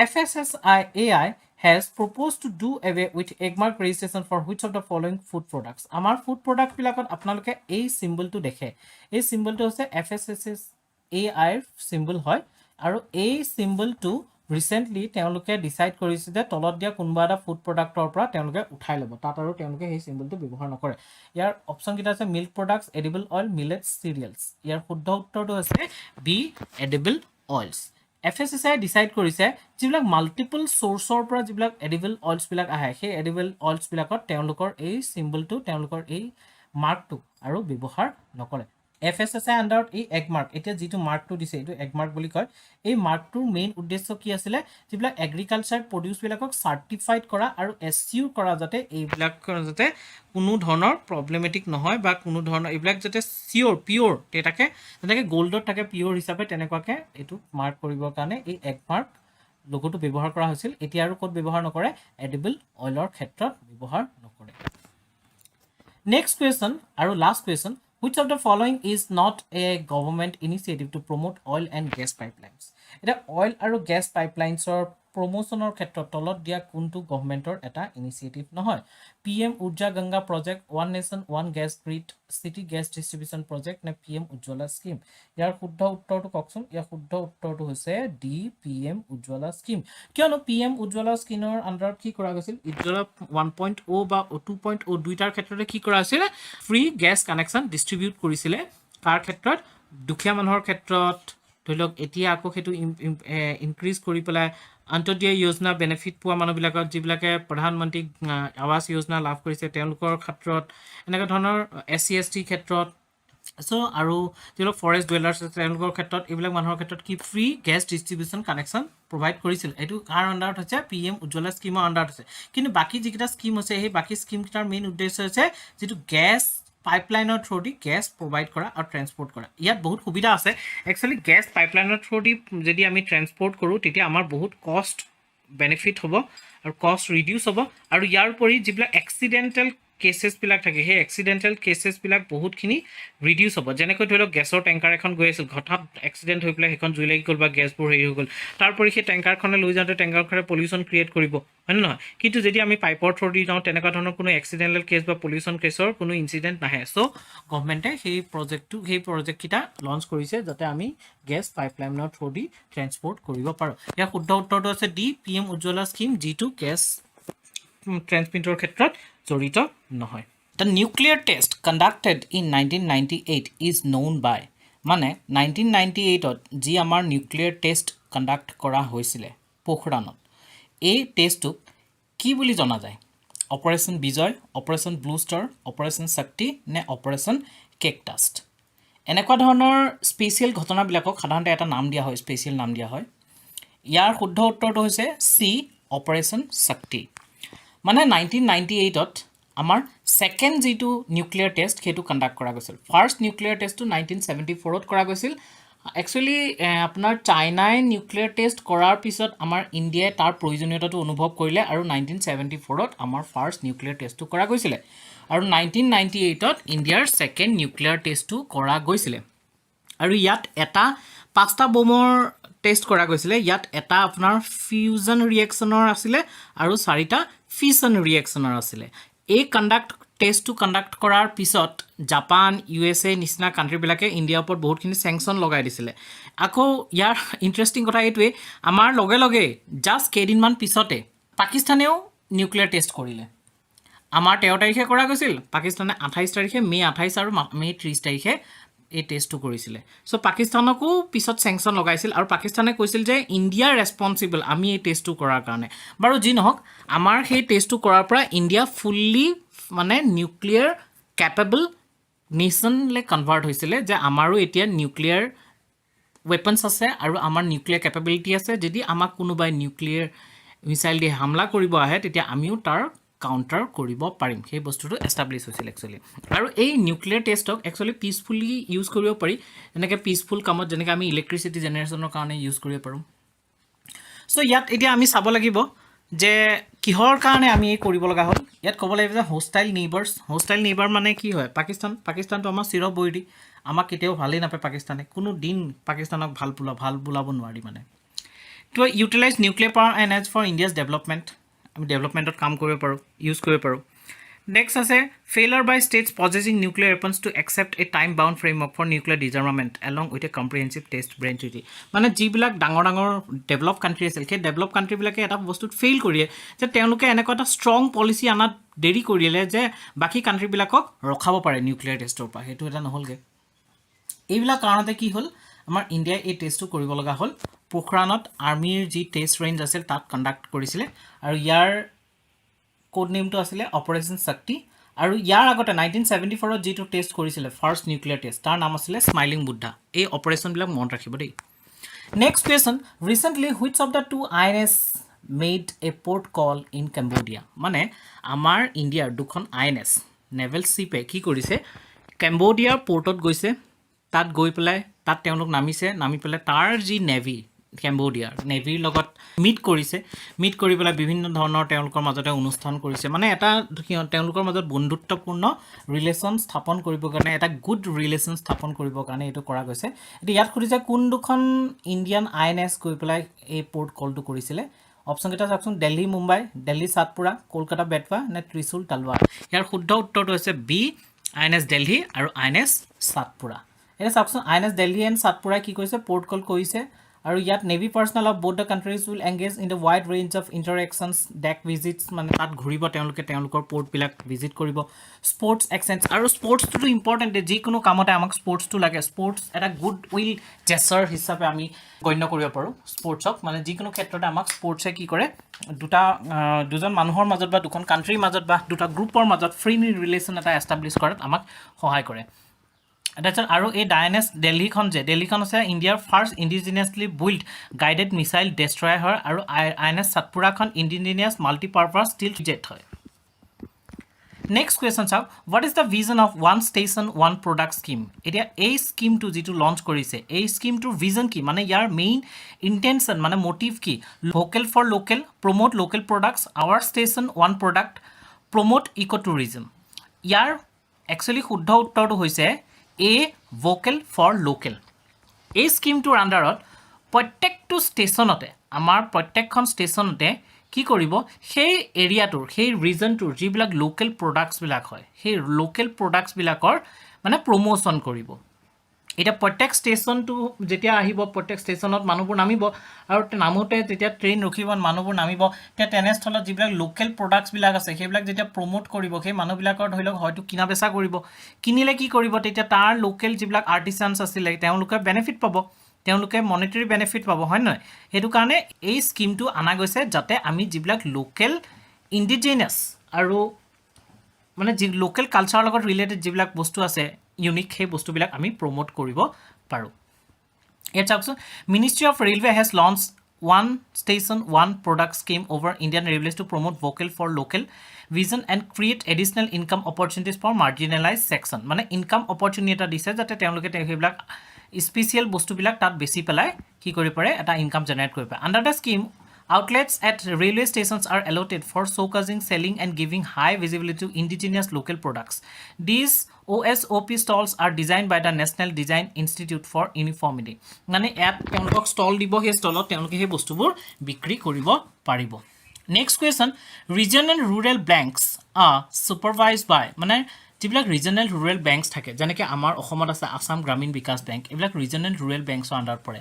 FSSAI has proposed to do away with egg mark registration for which of the following food products আমাৰ ফুড প্ৰডাক্টবিলাকত আপোনালোকে এই চিম্বলটো দেখে এই চিম্বলটো হৈছে FSSAI চিম্বল হয় আৰু এই চিম্বলটো ৰিচেণ্টলি তেওঁলোকে ডিচাইড কৰিছে যে তলত দিয়া কোনোবা এটা ফুড প্ৰডাক্টৰ পৰা তেওঁলোকে উঠাই ল'ব তাত আৰু তেওঁলোকে সেই চিম্বলটো ব্যৱহাৰ নকৰে ইয়াৰ অপশ্যনকেইটা আছে milk products edible oil millets cereals ইয়াৰ শুদ্ধ উত্তৰটো হৈছে বি এডিবল অইলছ FSSAই ডিসাইড কৰিছে যিবিলাক মাল্টিপল সোৰ্সৰ পৰা যিবিলাক এডিবল অইলছ বিলাক আহে সেই এডিবল অইলছ বিলাকত তেওঁলোকৰ এই সিম্বলটো তেওঁলোকৰ এই মাৰ্কটো আৰু ব্যৱহাৰ নকৰে FSSAই আন্ডাৰত এই এক মাৰ্ক এতিয়া যেটো মাৰ্কটো দিছে এটো এক মাৰ্ক বুলি কয় এই মাৰ্কটোৰ মেইন উদ্দেশ্য কি আছিল যিবিলাক এগ্ৰিকালচাৰ প্ৰডিউস বিলাকক সাৰ্টিফাইড কৰা আৰু এসিউৰ কৰা যাতে এইবিলাক যাতে কোনো ধৰণৰ প্ৰবলেমেটিক নহয় বা কোনো ধৰণৰ এইবিলাক যাতে সিওৰ পিওৰ তেটাকে যেনেকৈ গোল্ডত থাকে পিওৰ হিচাপে তেনেকুৱাকে এটো মাৰ্ক কৰিবৰ কাৰণে এই এক মাৰ্ক লোগোটো ব্যৱহাৰ কৰা হৈছিল এতিয়া আৰু ক'ত ব্যৱহাৰ নকৰে এডিবল অইলৰ ক্ষেত্ৰত ব্যৱহাৰ নকৰে Next question আৰু last question which of the following is not a government initiative to promote oil and gas pipelines এটা oil আৰু gas pipelinesৰ promotionৰ ক্ষেত্ৰত তলত দিয়া কোনটো গভৰ্নমেন্টৰ এটা ইনিচিয়েটিভ নহয় PM Urja Ganga project one nation one gas grid city gas distribution project নে PM Ujjwala scheme ইয়াৰ শুদ্ধ উত্তৰটো কওকচোন ইয়াৰ শুদ্ধ উত্তৰটো হৈছে ডি PM উজ্জ্বলা স্কিম কিয়নো PM উজ্জ্বলা স্কিমৰ আন্ডাৰত কি কৰা গৈছিল উজ্জ্বলা 1.0 বা 2.0 দুইটাৰ ক্ষেত্ৰতে কি কৰা হৈছিল ফ্ৰী গ্যাস কানেকশন ডিস্ট্ৰিবিউট কৰিছিল কাৰ ক্ষেত্ৰত দুখীয়া মানুহৰ ক্ষেত্ৰত ধৰিলক এতিয়া আকৌ হেতু ইনক্ৰিজ কৰি পেলাই অন্তোদয় যোজনা বেনিফিট পোৱা মানুহবিলাকৰ যিবিলাকে প্ৰধানমন্ত্ৰী আৱাস যোজনা লাভ কৰিছে তেওঁলোকৰ ক্ষেত্ৰত এনেকা ধৰণৰ SC ST ক্ষেত্ৰত সো আৰু যিবিলাক ফৰেষ্ট ডুৱেলাৰ্ছ আছে তেওঁলোকৰ ক্ষেত্ৰত এইবিলাক মানুহৰ ক্ষেত্ৰত কি ফ্ৰী গ্যাস ডিস্ট্ৰিবিউশন কানেকশন প্ৰভাইড কৰিছিল এটো কাৰ আন্ডাৰত হৈছে PM উজ্জ্বলা স্কিমৰ আন্ডাৰত আছে কিন্তু বাকি যিকেইটা স্কিম আছে সেই বাকি স্কিমটাৰ মেইন উদ্দেশ্য হৈছে যেটো গ্যাস পাইপলাইনৰ থ্ৰুদি গ্যাস প্ৰভাইড কৰা আৰু ট্ৰান্সপোৰ্ট কৰা ইয়াত বহুত সুবিধা আছে একচুয়ালি গ্যাস পাইপলাইনৰ থ্ৰুদি যদি আমি ট্ৰান্সপোৰ্ট কৰো তেতিয়া আমাৰ বহুত কষ্ট বেনিফিট হ'ব আৰু কষ্ট ৰিডিউস হ'ব আৰু ইয়াৰ উপৰি যিবিলাক এক্সিডেন্টাল কেसेस বিলাক থাকে হে এক্সিডেন্টাল কেसेस বিলাক বহুতখিনি ৰিডিউস হ'ব যেনেকৈ ধৰিলক গ্যাসৰ ট্যাঙ্কাৰ এখন গৈ আছিল হঠাৎ এক্সিডেন্ট হৈ পেলাই এখন জুই লাগি গল বা গ্যাসবোৰ হেৰি হৈ গল তাৰপৰি সেই ট্যাঙ্কাৰখনে লৈ যাওঁতে ট্যাঙ্কাৰখনে পলিউশন ক্ৰিয়েট কৰিব হয় নহয় কিন্তু যদি আমি পাইপৰ থ্ৰুদি যাওঁ তেনেকুৱা ধৰণৰ কোনো এক্সিডেন্টাল কেস বা পলিউশন কেছৰ কোনো ইনসিডেন্ট নাহে সো গভৰ্নমেন্টে সেই প্ৰজেক্ট কিটা লঞ্চ কৰিছে যাতে আমি গ্যাস পাইপলাইনৰ থ্ৰুদি ট্ৰান্সপোৰ্ট কৰিব পাৰো ইয়াৰ শুদ্ধ উত্তৰটো আছে ডি PM উজ্জ্বলা স্কিম যেটো গ্যাস ট্ৰান্সমিটৰ ক্ষেত্ৰত জড়িত নহয় The nuclear test conducted in 1998 is known by মানে 1998 ত যি আমাৰ নিউক্লিয়াৰ টেষ্ট কন্ডাক্ট কৰা হৈছিল পোখৰাণত এই টেষ্টক কি বুলি জনা যায় অপাৰেশন বিজয় অপাৰেশন ব্লু ষ্টাৰ অপাৰেশন শক্তি নে অপাৰেশন কেকটাষ্ট এনেকুৱা ধৰণৰ স্পেশাল ঘটনাবিলাকক সাধাৰণতে এটা নাম দিয়া হয় স্পেশাল নাম দিয়া হয় ইয়াৰ শুদ্ধ উত্তৰটো হৈছে সি অপাৰেশন শক্তি মানে 1998 ত আমাৰ সেকেন্ড যেটো নিউক্লিয়াৰ টেষ্ট হেতু কন্ডাক্ট কৰা গৈছিল ফাৰ্স্ট নিউক্লিয়াৰ টেষ্টটো 1974 ত কৰা গৈছিল একচুয়ালি আপোনাৰ চাইনাই নিউক্লিয়াৰ টেষ্ট কৰাৰ পিছত আমাৰ ইণ্ডিয়াই তাৰ প্ৰয়োজনীয়তাটো অনুভৱ কৰিলে আৰু 1974 ত আমাৰ ফাৰ্স্ট নিউক্লিয়াৰ টেষ্টটো কৰা গৈছিল আৰু 1998 ত ইণ্ডিয়াৰ সেকেন্ড নিউক্লিয়াৰ টেষ্টটো কৰা গৈছিল আৰু ইয়াত এটা পাঁচটা বোমৰ টেষ্ট কৰা গৈছিল ইয়াত এটা আপোনাৰ ফিউজন ৰিঅ্যাকচনৰ আছিল আৰু চাৰিটা ফিছন ৰিঅ্যাকচনৰ আছিল এই টেষ্টটো কন্ডাক্ট কৰাৰ পিছত জাপান USA নিচিনা কান্ট্ৰি বিলাকে ইণ্ডিয়াৰ ওপৰত বহুতখিনি স্যাংচন লগাই দিছিল আকৌ ইয়াৰ ইন্টাৰেষ্টিং কথা এইটোৱে আমাৰ লগে লগে জাস্ট কেইদিনমান পিছতে পাকিস্তানেও নিউক্লিয়াৰ টেষ্ট কৰিলে আমাৰ 13 তাৰিখে কৰা গৈছিল পাকিস্তানে 28 তাৰিখে মে 28 আৰু মে 30 তাৰিখে এই টেষ্টটো কৰিছিল সো পাকিস্তানকো পিছত স্যাংচন লগাইছিল আৰু পাকিস্তানে কৈছিল যে ইণ্ডিয়া ৰেসপন্সিবল আমি এই টেষ্টটো কৰাৰ কাৰণে বাৰু যি নহক আমাৰ সেই টেষ্টটো কৰাৰ পৰা ইণ্ডিয়া ফুললি মানে নিউক্লিয়াৰ কেপেবল নেশনলে কনভাৰ্ট হৈছিল যে আমাৰো এতিয়া নিউক্লিয়াৰ ওয়েপন্স আছে আৰু আমাৰ নিউক্লিয়াৰ কেপেবিলিটি আছে যদি আমাক কোনোবাই নিউক্লিয়াৰ মিসাইল দি হামলা কৰিব আহে তেতিয়া আমিও তাৰ কাউন্টাৰ কৰিব পাৰিম সেই বস্তুটো এস্টাবলিশ হৈছিল একচুয়ালি আৰু এই নিউক্লিয়াৰ টেষ্টক একচুয়ালি পিসফুলি ইউজ কৰিব পাৰি এনেকৈ পিসফুল কামত যেনেকৈ আমি ইলেক্ট্ৰিসিটি জেনাৰেশনৰ কাৰণে ইউজ কৰিব পাৰো সো ইয়াত এতিয়া আমি চাব লাগিব যে কিহৰ কাৰণে আমি এই কৰিব লগা হ'ল ইয়াত ক'ব লাগিব যে হোষ্টাইল নেইবাৰ মানে কি হয় পাকিস্তানটো আমাৰ চিৰবৈৰী আমাক কেতিয়াও ভালেই নাপায় পাকিস্তানে কোনো দিন পাকিস্তানক ভাল বুলাব নোৱাৰি মানে to utilize nuclear power and energy for India's development আমি ডেভেলপমেন্টত কাম কৰিব পাৰো ইউজ কৰিব পাৰো নেক্সট আছে failure by states possessing nuclear weapons to accept a time bound framework for nuclear disarmament along with a comprehensive test brain treaty মানে যিবিলাক ডাঙৰ ডেভেলপ কান্ট্ৰি আছিল সেই ডেভেলপ কান্ট্ৰি বিলাকে এটা বস্তুত ফেইল কৰিয়ে যে তেওঁলোকে এনেকুৱা এটা ষ্ট্ৰং পলিসি আনাত দেৰি কৰিলে যে বাকি কান্ট্ৰি বিলাকক ৰখাব পাৰে নিউক্লিয়াৰ টেষ্টৰ পৰা হেতু এটা নহলগে এইবিলাক কাৰণতে কি হল আমাৰ ইণ্ডিয়াই এই টেষ্টটো কৰিব লগা হ'ল পোখৰাণত আৰ্মিৰ যি টেষ্ট ৰেঞ্জ আছিল তাত কণ্ডাক্ট কৰিছিলে আৰু ইয়াৰ কোড নেমটো আছিলে অপাৰেশ্যন শক্তি আৰু ইয়াৰ আগতে 1974ত যিটো টেষ্ট কৰিছিলে ফাৰ্ষ্ট নিউক্লিয়াৰ টেষ্ট তাৰ নাম আছিলে স্মাইলিং বুদ্ধা এই অপাৰেশ্যনবিলাক মনত ৰাখিব দেই next question recently which of the two INS made a port call in Cambodia মানে আমাৰ ইণ্ডিয়াৰ দুখন INS নেভেল শ্বিপে কি কৰিছে কেম্বোডিয়াৰ পৰ্টত গৈছে তাত গৈ পেলাই তাত তেওঁলোক নামি পেলাই তাৰ যি নেভি কেম্বোডিয়াৰ নেভিৰ লগত মিট কৰি পেলাই বিভিন্ন ধৰণৰ তেওঁলোকৰ মাজতে অনুষ্ঠান কৰিছে মানে এটা তেওঁলোকৰ মাজত বন্ধুত্বপূৰ্ণ ৰিলেশ্যন স্থাপন কৰিবৰ কাৰণে এটা গুড ৰিলেশ্যন স্থাপন কৰিবৰ কাৰণে এইটো কৰা গৈছে এতিয়া ইয়াত সুধিছে কোন দুখন ইণ্ডিয়ান INS গৈ পেলাই এই পৰ্ট কলটো কৰিছিলে অপশ্যনকেইটা চাওকচোন দিল্লী মুম্বাই দিল্লী সাতপুৰা কলকাতা বেটৱা নে ত্ৰিশুল তালৱাৰ ইয়াৰ শুদ্ধ উত্তৰটো হৈছে বি INS দিল্লী আৰু INS সাতপুৰা এতিয়া চাওকচোন INS দিল্লী এণ্ড সাতপুৰাই কি কৰিছে পৰ্ট কল কৰিছে আৰু ইয়াত navy personnel of both the countries will engage in the wide range of interactions deck visits মানে তাত ঘূৰিব তেওঁলোকৰ পৰ্টবিলাক ভিজিট কৰিব স্পৰ্টছ এক্সচেঞ্জ আৰু স্পৰ্টছটোতো ইম্পৰ্টেণ্ট যিকোনো কামতে আমাক স্পৰ্টছটো লাগে স্পৰ্টছ এটা গুড উইল জেচাৰ হিচাপে আমি গণ্য কৰিব পাৰোঁ স্পৰ্টছক মানে যিকোনো ক্ষেত্ৰতে আমাক স্পৰ্টছে কি কৰে দুজন মানুহৰ মাজত বা দুখন কাণ্ট্ৰিৰ মাজত বা দুটা গ্ৰুপৰ মাজত ফ্ৰেণ্ডলি ৰিলেশ্যন এটা এষ্টাব্লিছ কৰাত আমাক সহায় কৰে তাৰপিছত আৰু এই INS দিল্লীখন আছে ইণ্ডিয়াৰ first indigenously build guided missile destroyer হয় আৰু INS সাতপুৰাখন ইণ্ডিজিনিয়াছ মাল্টিপাৰ্পাছ ষ্টিল জেট হয় নেক্সট কুৱেশ্যন চাওক what is the vision of one station one product scheme এতিয়া এই স্কিমটো যিটো লঞ্চ কৰিছে এই স্কিমটোৰ ভিজন কি মানে ইয়াৰ মেইন ইণ্টেনশ্যন মানে মটিভ কি vocal for local promote local products our station one product promote eco' tourism ইয়াৰ একচুৱেলি শুদ্ধ উত্তৰটো হৈছে এ ভোকেল ফৰ লোকেল এই স্কিমটোৰ আণ্ডাৰত প্ৰত্যেকটো ষ্টেচনতে আমাৰ প্ৰত্যেকখন ষ্টেচনতে কি কৰিব সেই এৰিয়াটোৰ সেই ৰিজনটোৰ যিবিলাক লোকেল প্ৰডাক্টছবিলাক হয় সেই লোকেল প্ৰডাক্টছবিলাকৰ মানে প্ৰমোশ্যন কৰিব এতিয়া প্ৰত্যেক ষ্টেচনটো যেতিয়া আহিব প্ৰত্যেক ষ্টেচনত মানুহবোৰ নামিব আৰু নামোতে যেতিয়া ট্ৰেইন ৰখিব মানুহবোৰ নামিব তেতিয়া তেনেস্থলত যিবিলাক লোকেল প্ৰডাক্টছবিলাক আছে সেইবিলাক যেতিয়া প্ৰমোট কৰিব সেই মানুহবিলাকৰ ধৰি লওক হয়তো কিনা বেচা কৰিব কিনিলে কি কৰিব তেতিয়া তাৰ লোকেল যিবিলাক আৰ্টিচানছ আছিলে তেওঁলোকে বেনিফিট পাব তেওঁলোকে মনিটাৰী বেনিফিট পাব হয় নহয় সেইটো কাৰণে এই স্কিমটো অনা গৈছে যাতে আমি যিবিলাক লোকেল ইণ্ডিজিনাছ আৰু মানে যি লোকেল কালচাৰৰ লগত ৰিলেটেড যিবিলাক বস্তু আছে ইউনিক সেই বস্তুবিলাক আমি প্ৰমোট কৰিব পাৰোঁ ইয়াত চাওকচোন ministry of railway has launch one station one product scheme over Indian railways to promote vocal for local vision and create additional income opportunities for marginalise section মানে ইনকাম অপৰচুনিটি এটা দিছে যাতে তেওঁলোকে সেইবিলাক স্পেচিয়েল বস্তুবিলাক তাত বেছি পেলাই কি কৰিব পাৰে এটা ইনকাম জেনেৰেট কৰিব পাৰে under the scheme outlets at railway stations are allotted for showcasing selling and giving high visibility to indigenous local products these OSOP stalls are designed by the National Design Institute for Uniformity মানে at তেওঁলোকক stall দিব সেই ষ্টলত তেওঁলোকে সেই বস্তুবোৰ বিক্ৰী কৰিব পাৰিব next question regional rural banks are supervised by মানে যিবিলাক ৰিজনেল ৰুৰেল বেংকছ থাকে যেনেকৈ আমাৰ অসমত আছে আসাম গ্ৰামীণ বিকাশ বেংক এইবিলাক ৰিজনেল ৰুৰেল বেংকছৰ আণ্ডাৰত পৰে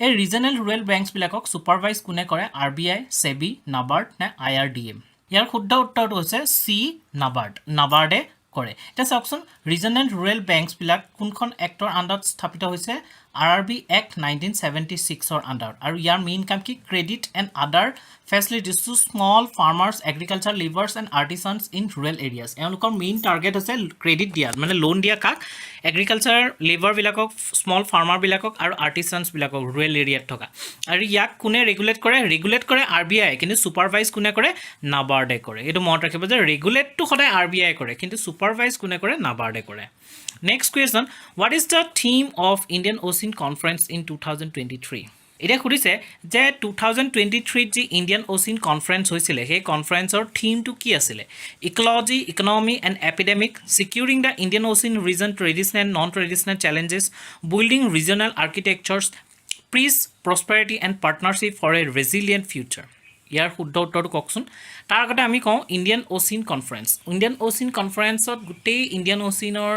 এই ৰিজনেল ৰুৰেল বেংকছবিলাকক ছুপাৰভাইজ কোনে কৰে RBI SEBI নাবাৰ্ড নে IRDM ইয়াৰ শুদ্ধ উত্তৰটো হৈছে চি নাবাৰ্ডে কৰে এতিয়া চাওকচোন ৰিজনেল ৰুৰেল বেংকছবিলাক কোনখন এক্টৰ আণ্ডাৰত স্থাপিত হৈছে RRB Act 1976 আণ্ডাৰত আৰু ইয়াৰ মেইন কাম কি credit and other facilities to small farmers agriculture livers and artisans in rural areas এওঁলোকৰ মেইন টাৰ্গেট হৈছে ক্ৰেডিট দিয়া মানে লোন দিয়া কাক এগ্ৰিকালচাৰ লিভাৰবিলাকক স্মল ফাৰ্মাৰবিলাকক আৰু আৰ্টিচানছবিলাকক ৰুৰেল এৰিয়াত থকা আৰু ইয়াক কোনে ৰেগুলেট কৰে RBI কিন্তু ছুপাৰভাইজ কোনে কৰে নাবাৰ্ডে কৰে এইটো মনত ৰাখিব যে ৰেগুলেটটো সদায় RBI কৰে কিন্তু ছুপাৰভাইজ কোনে কৰে নাবাৰ্ডে কৰে next question what is the theme of Indian ocean conference in 2023 এতিয়া সুধিছে যে 2023 যি ইণ্ডিয়ান অ'চিন কনফাৰেন্স হৈছিলে সেই কনফাৰেন্সৰ থিমটো কি আছিলে ecology economy and epidemic securing the Indian ocean region traditional non traditional challenges building regional architectures peace prosperity and partnership for a resilient future ইয়াৰ শুদ্ধ উত্তৰটো কওকচোন তাৰ আগতে আমি কওঁ ইণ্ডিয়ান অ'চিন কনফাৰেন্সত গোটেই ইণ্ডিয়ান অ'চিনৰ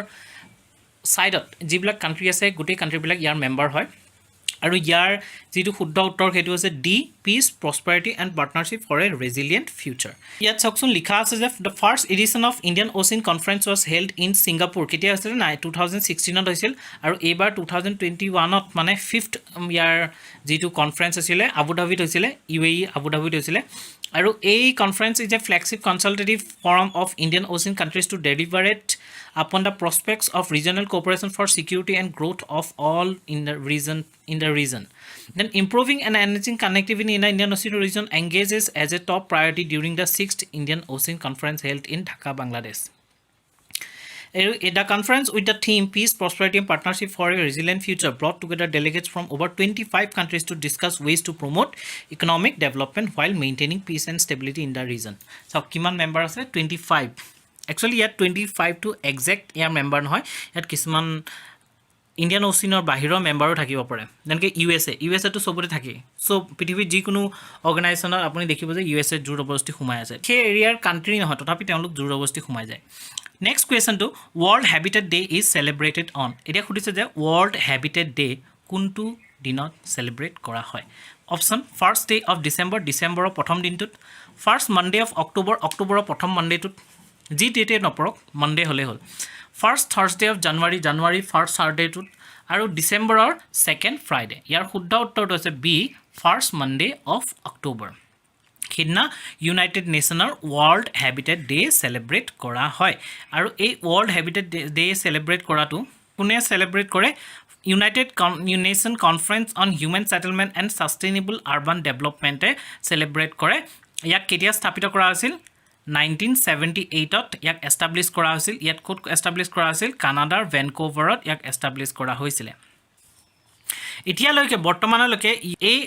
ছাইডত যিবিলাক কাণ্ট্ৰি আছে গোটেই কাণ্ট্ৰিবিলাক ইয়াৰ মেম্বাৰ হয় আৰু ইয়াৰ যিটো শুদ্ধ উত্তৰ সেইটো হৈছে D peace prosperity and partnership for a resilient future ইয়াত চাওকচোন লিখা আছে যে the first edition of Indian ocean conference was held in Singapore কেতিয়া হৈছিলে 2016ত হৈছিল আৰু এইবাৰ 2021ত মানে 5th ইয়াৰ যিটো কনফাৰেন্স আছিলে আবুধাবিত হৈছিলে UAE আবুধাবিত হৈছিলে আৰু এই conference is a flagship consultative forum of Indian ocean countries to deliberate upon the prospects of regional cooperation for security and growth of all in the region. Then improving and enhancing connectivity in the Indian Ocean region engages as a top priority during the 6th Indian Ocean Conference held in Dhaka, Bangladesh. The conference with the theme Peace, Prosperity and Partnership for a Resilient Future brought together delegates from over 25 countries to discuss ways to promote economic development while maintaining peace and stability in the region. So, kiman member ase 25. Actually, ইয়াত 25 to exact year member নহয় ইয়াত কিছুমান Indian অ'চিনৰ বাহিৰৰ মেম্বাৰো থাকিব পাৰে যেনেকৈ ইউএছএটো চবতে থাকে চ' পৃথিৱীৰ যিকোনো অৰ্গেনাইজেশ্যনত আপুনি দেখিব যে ইউএছএ জোৰ অৱস্থি সোমাই আছে সেই এৰিয়াৰ কাণ্ট্ৰি নহয় তথাপি তেওঁলোক জোৰ অৱস্থি সোমাই যায় নেক্সট কুৱেশ্যনটো world habitat day is celebrated on এতিয়া সুধিছে যে ৱৰ্ল্ড হেবিটেট ডে কোনটো দিনত চেলিব্ৰেট কৰা হয় অপশ্যন ফাৰ্ষ্ট ডে অফ ডিচেম্বৰৰ প্ৰথম দিনটোত ফাৰ্ষ্ট মানডে অফ অক্টোবৰৰ প্ৰথম মানডেটোত যি ডেটে নপৰক মানডে হ'লে হ'ল first Thursday of January first থাৰ্ছডেটোত আৰু ডিচেম্বৰৰ ছেকেণ্ড ফ্ৰাইডে ইয়াৰ শুদ্ধ উত্তৰটো হৈছে B first Monday of October সিদিনা ইউনাইটেড নেশ্যনৰ ৱৰ্ল্ড হেবিটেট ডে চেলিব্ৰেট কৰা হয় আৰু এই ৱৰ্ল্ড হেবিটেট ডে চেলিব্ৰেট কৰাটো কোনে চেলিব্ৰেট কৰে United Nation conference on human settlement and sustainable urban ডেভেলপমেণ্টে চেলিব্ৰেট কৰে ইয়াক কেতিয়া স্থাপিত কৰা হৈছিল 1978ত ইয়াক এষ্টাব্লিছ কৰা হৈছিল ইয়াত ক'ত এষ্টাব্লিছ কৰা হৈছিল কানাডাৰ ভেনকুভাৰত ইয়াক এষ্টাব্লিছ কৰা হৈছিলে এতিয়ালৈকে বৰ্তমানলৈকে এই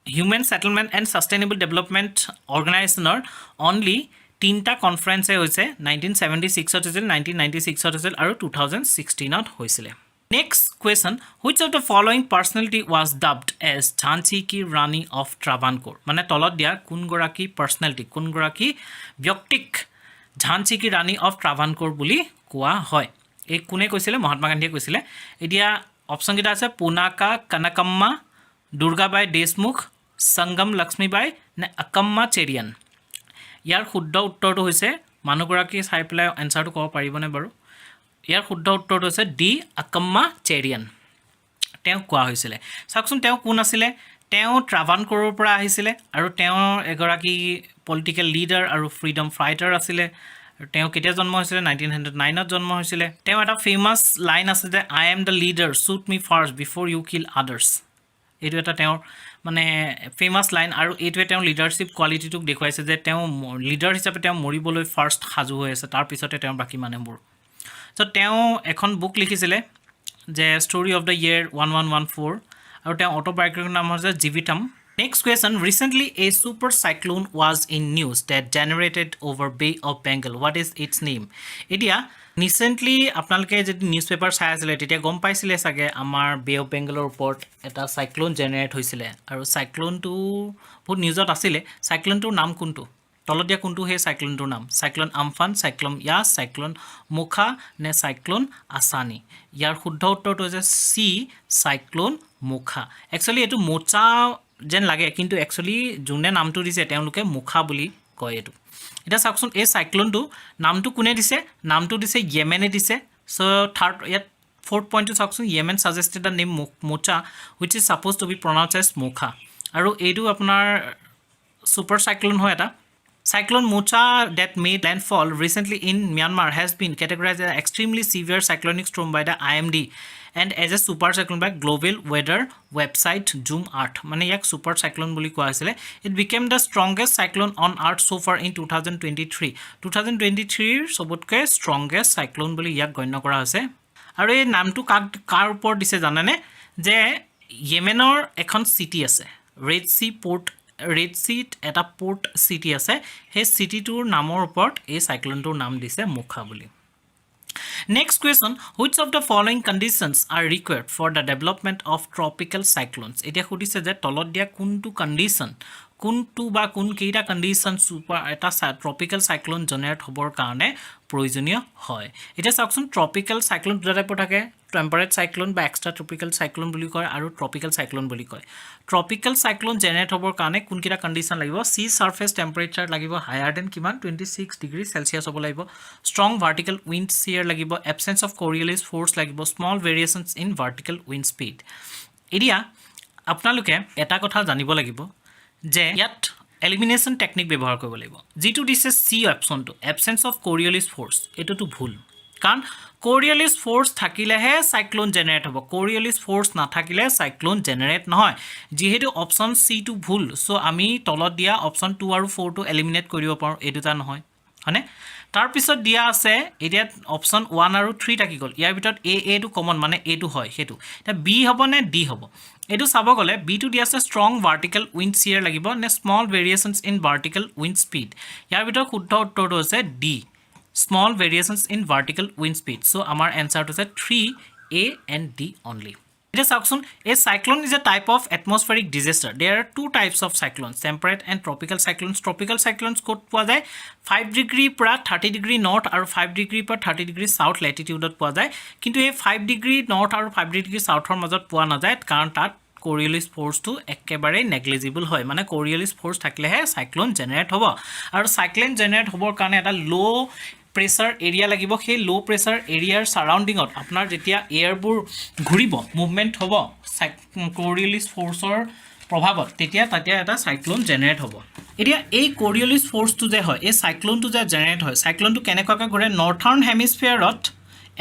human settlement and sustainable development অৰ্গেনাইজেশ্যনৰ অনলি 3টা কনফাৰেন্সে হৈছে 1976ত হৈছিল 1996ত হৈছিল আৰু 2016ত হৈছিলে Next question, which of the following personality was dubbed as Jhansi ki Rani of Travancore? মানে তলত দিয়া কোন গৰাকী পাৰ্সোনালিটি কোন গৰাকী ব্যক্তিক ঝান্সি কি ৰাণী অফ ট্ৰাভানকোৰ বুলি কোৱা হয় এই কোনে কৈছিলে মহাত্মা গান্ধীয়ে কৈছিলে এতিয়া অপচন কেইটা আছে পুনাকা কনকম্মা দুৰ্গাবাই দেশমুখ সংগম লক্ষ্মীবাই নে আকাম্মা চেৰিয়ান ইয়াৰ শুদ্ধ উত্তৰটো হৈছে মানুহগৰাকী চাই পেলাই এনসাৰটো ক'ব পাৰিবনে বাৰু ইয়াৰ শুদ্ধ উত্তৰটো হৈছে ডি আকাম্মা চেৰিয়ান তেওঁ কোৱা হৈছিলে চাওকচোন তেওঁ কোন আছিলে তেওঁ ট্ৰাভানকোৰৰ পৰা আহিছিলে আৰু তেওঁ এগৰাকী পলিটিকেল লিডাৰ আৰু ফ্ৰীডম ফাইটাৰ আছিলে তেওঁ কেতিয়া জন্ম হৈছিলে 1909ত জন্ম হৈছিলে তেওঁ এটা ফেমাছ লাইন আছে যে I am the leader shoot me first before U kill others এইটো এটা তেওঁৰ মানে ফেমাছ লাইন আৰু এইটোৱে তেওঁ লিডাৰশ্বিপ কোৱালিটিটোক দেখুৱাইছে যে তেওঁ লিডাৰ হিচাপে তেওঁ মৰিবলৈ ফাৰ্ষ্ট সাজু হৈ আছে তাৰ পিছতে তেওঁৰ বাকী মানুহবোৰ So, তেওঁ এখন বুক লিখিছিলে যে ষ্টৰি অফ দ্য ইয়েৰ 1114 আৰু তেওঁ অটোবায়োগ্ৰাফিৰ নাম হৈছে Jeevitam next question recently a super cyclone was in news that generated over bay of Bengal what is its name এতিয়া ৰিচেণ্টলি আপোনালোকে যদি নিউজ পেপাৰ চাই আছিলে তেতিয়া গম পাইছিলে চাগে আমাৰ বে অফ বেংগলৰ ওপৰত এটা চাইক্লোন জেনেৰেট হৈছিলে আৰু চাইক্লোনটো বহুত নিউজত আছিলে চাইক্লোনটোৰ নাম কোনটো তলত দিয়া কোনটো সেই চাইক্লোনটোৰ নাম চাইক্লোন আমফান চাইক্লোন ইয়াছ চাইক্লোন মুখা নে চাইক্লোন আসানি ইয়াৰ শুদ্ধ উত্তৰটো হৈছে চি চাইক্লোন মুখা একচুৱেলি এইটো মোচা যেন লাগে কিন্তু একচুৱেলি যোনে নামটো দিছে তেওঁলোকে মুখা বুলি কয় এইটো এতিয়া চাওকচোন এই চাইক্লোনটো নামটো কোনে দিছে নামটো দিছে য়েমেনে দিছে চ' থাৰ্ড ইয়াত ফ'ৰ্থ পইণ্টটো চাওকচোন Yemen suggested the name mocha which is suppose to be pronounce as Mokha আৰু এইটো আপোনাৰ ছুপাৰ চাইক্লোন হয় এটা Cyclone Mocha that made landfall recently in Myanmar has been categorized as an extremely severe cyclonic storm by the IMD and as a super cyclone by global weather website Zoom Earth. মানে ইয়াক super cyclone বুলি কোৱা হৈছিলে it became the strongest cyclone on earth so far in 2023 2023 সবতকৈ strongest cyclone বুলি ইয়াক গণ্য কৰা হৈছে আৰু এই নামটো কাৰ ওপৰত দিছে জানেনে যে ইয়েমেনৰ এখন সিটি আছে ৰেড সি এটা পোৰ্ট সিটি আছে সেই সিটিটোৰ নামৰ ওপৰত এই সাইক্লোনটোৰ নাম দিছে মুখা বুলি next question which of the following conditions are required for the development of tropical cyclones এতিয়া সুধিছে যে তলত দিয়া কোনটো কণ্ডিশ্যন কোনটো বা কোন কেইটা কণ্ডিশ্যন এটা ট্ৰপিকেল সাইক্লোন জেনেৰেট হ'বৰ কাৰণে প্ৰয়োজনীয় হয় এতিয়া চাওকচোন ট্ৰপিকেল সাইক্লোন দুটা টাইপৰ থাকে টেম্পাৰেট সাইক্লোন বা এক্সট্ৰা ট্ৰপিক্যাল সাইক্লোন বুলি কয় আৰু ট্ৰপিক্যাল সাইক্লোন বুলি কয় ট্ৰপিক্যাল সাইক্লোন জেনেৰেট হ'বৰ কাৰণে কোনকিটা কণ্ডিশ্যন লাগিব সি সাৰফেস টেম্পাৰেচাৰ লাগিব হায়াৰ দেন কিমান 26 ডিগ্ৰী সেলসিয়াছ হ'ব লাগিব ষ্ট্ৰং ভাৰ্টিকেল উইণ্ড শিয়াৰ লাগিব এবসেন্স অফ কোৰিয়েলিছ ফ'ৰ্চ লাগিব small variations in vertical wind speed এতিয়া আপোনালোকে এটা কথা জানিব লাগিব যে ইয়াত এলিমিনেশ্যন টেকনিক ব্যৱহাৰ কৰিব লাগিব যিটো দিছে সি অপশ্যনটো এবসেন্স অফ কোৰিয়েলিছ ফ'ৰ্চ এইটোতো ভুল কাৰণ কোৰিয়েলিছ ফ'ৰ্চ থাকিলেহে সাইক্লোন জেনেৰেট হ'ব কোৰিয়েলিছ ফ'ৰ্চ নাথাকিলে সাইক্লোন জেনেৰেট নহয় যিহেতু অপশ্যন সি টো ভুল সো আমি তলত দিয়া অপশ্যন 2 আৰু 4 টো এলিমিনেট কৰিব পাৰোঁ এই দুটা নহয় হয়নে তাৰ পিছত দিয়া আছে এতিয়া অপশ্যন 1 আৰু 3 থাকি গ'ল ইয়াৰ ভিতৰত এ টো কমন মানে এ টো হয় হেতু এটা বি হ'ব নে ডি হ'ব এটো চাব গ'লে বি টো দিয়া আছে ষ্ট্ৰং ভাৰ্টিকেল উইণ্ড শিয়াৰ লাগিব নে small variations in vertical wind speed ইয়াৰ ভিতৰত শুদ্ধ উত্তৰটো আছে D small variations in vertical wind speed. So, our answer is 3A and D only. Just a cyclone is a type of atmospheric disaster. There are two types of cyclones, temperate and tropical cyclones. Tropical cyclones could be 5 degree per 30 degree north or 5 degree per 30 degree south latitude. Kintu a 5 degree north or 5 degree south or mazat poa na jay karon tat কোৰিয়েলিছ ফ'ৰ্চটো একেবাৰে negligible হয় মানে কোৰিয়েলিছ force থাকিলেহে cyclone generate হ'ব আৰু cyclone generate হ'বৰ কাৰণে এটা লো প্ৰেছাৰ এৰিয়া লাগিব সেই লো প্ৰেছাৰ এৰিয়াৰ সাৰাউণ্ডিঙত আপোনাৰ যেতিয়া এয়াৰবোৰ ঘূৰিব মুভমেণ্ট হ'ব কোৰিয়েলিছ ফ'ৰ্চৰ প্ৰভাৱত তেতিয়া এটা সাইক্লোন জেনেৰেট হ'ব এতিয়া এই কোৰিয়েলিছ ফ'ৰ্চটো যে হয় এই সাইক্লোনটো যে জেনেৰেট হয় সাইক্লোনটো কেনেকুৱাকৈ ঘূৰে নৰ্থাৰ্ণ হেমিস্ফিয়াৰত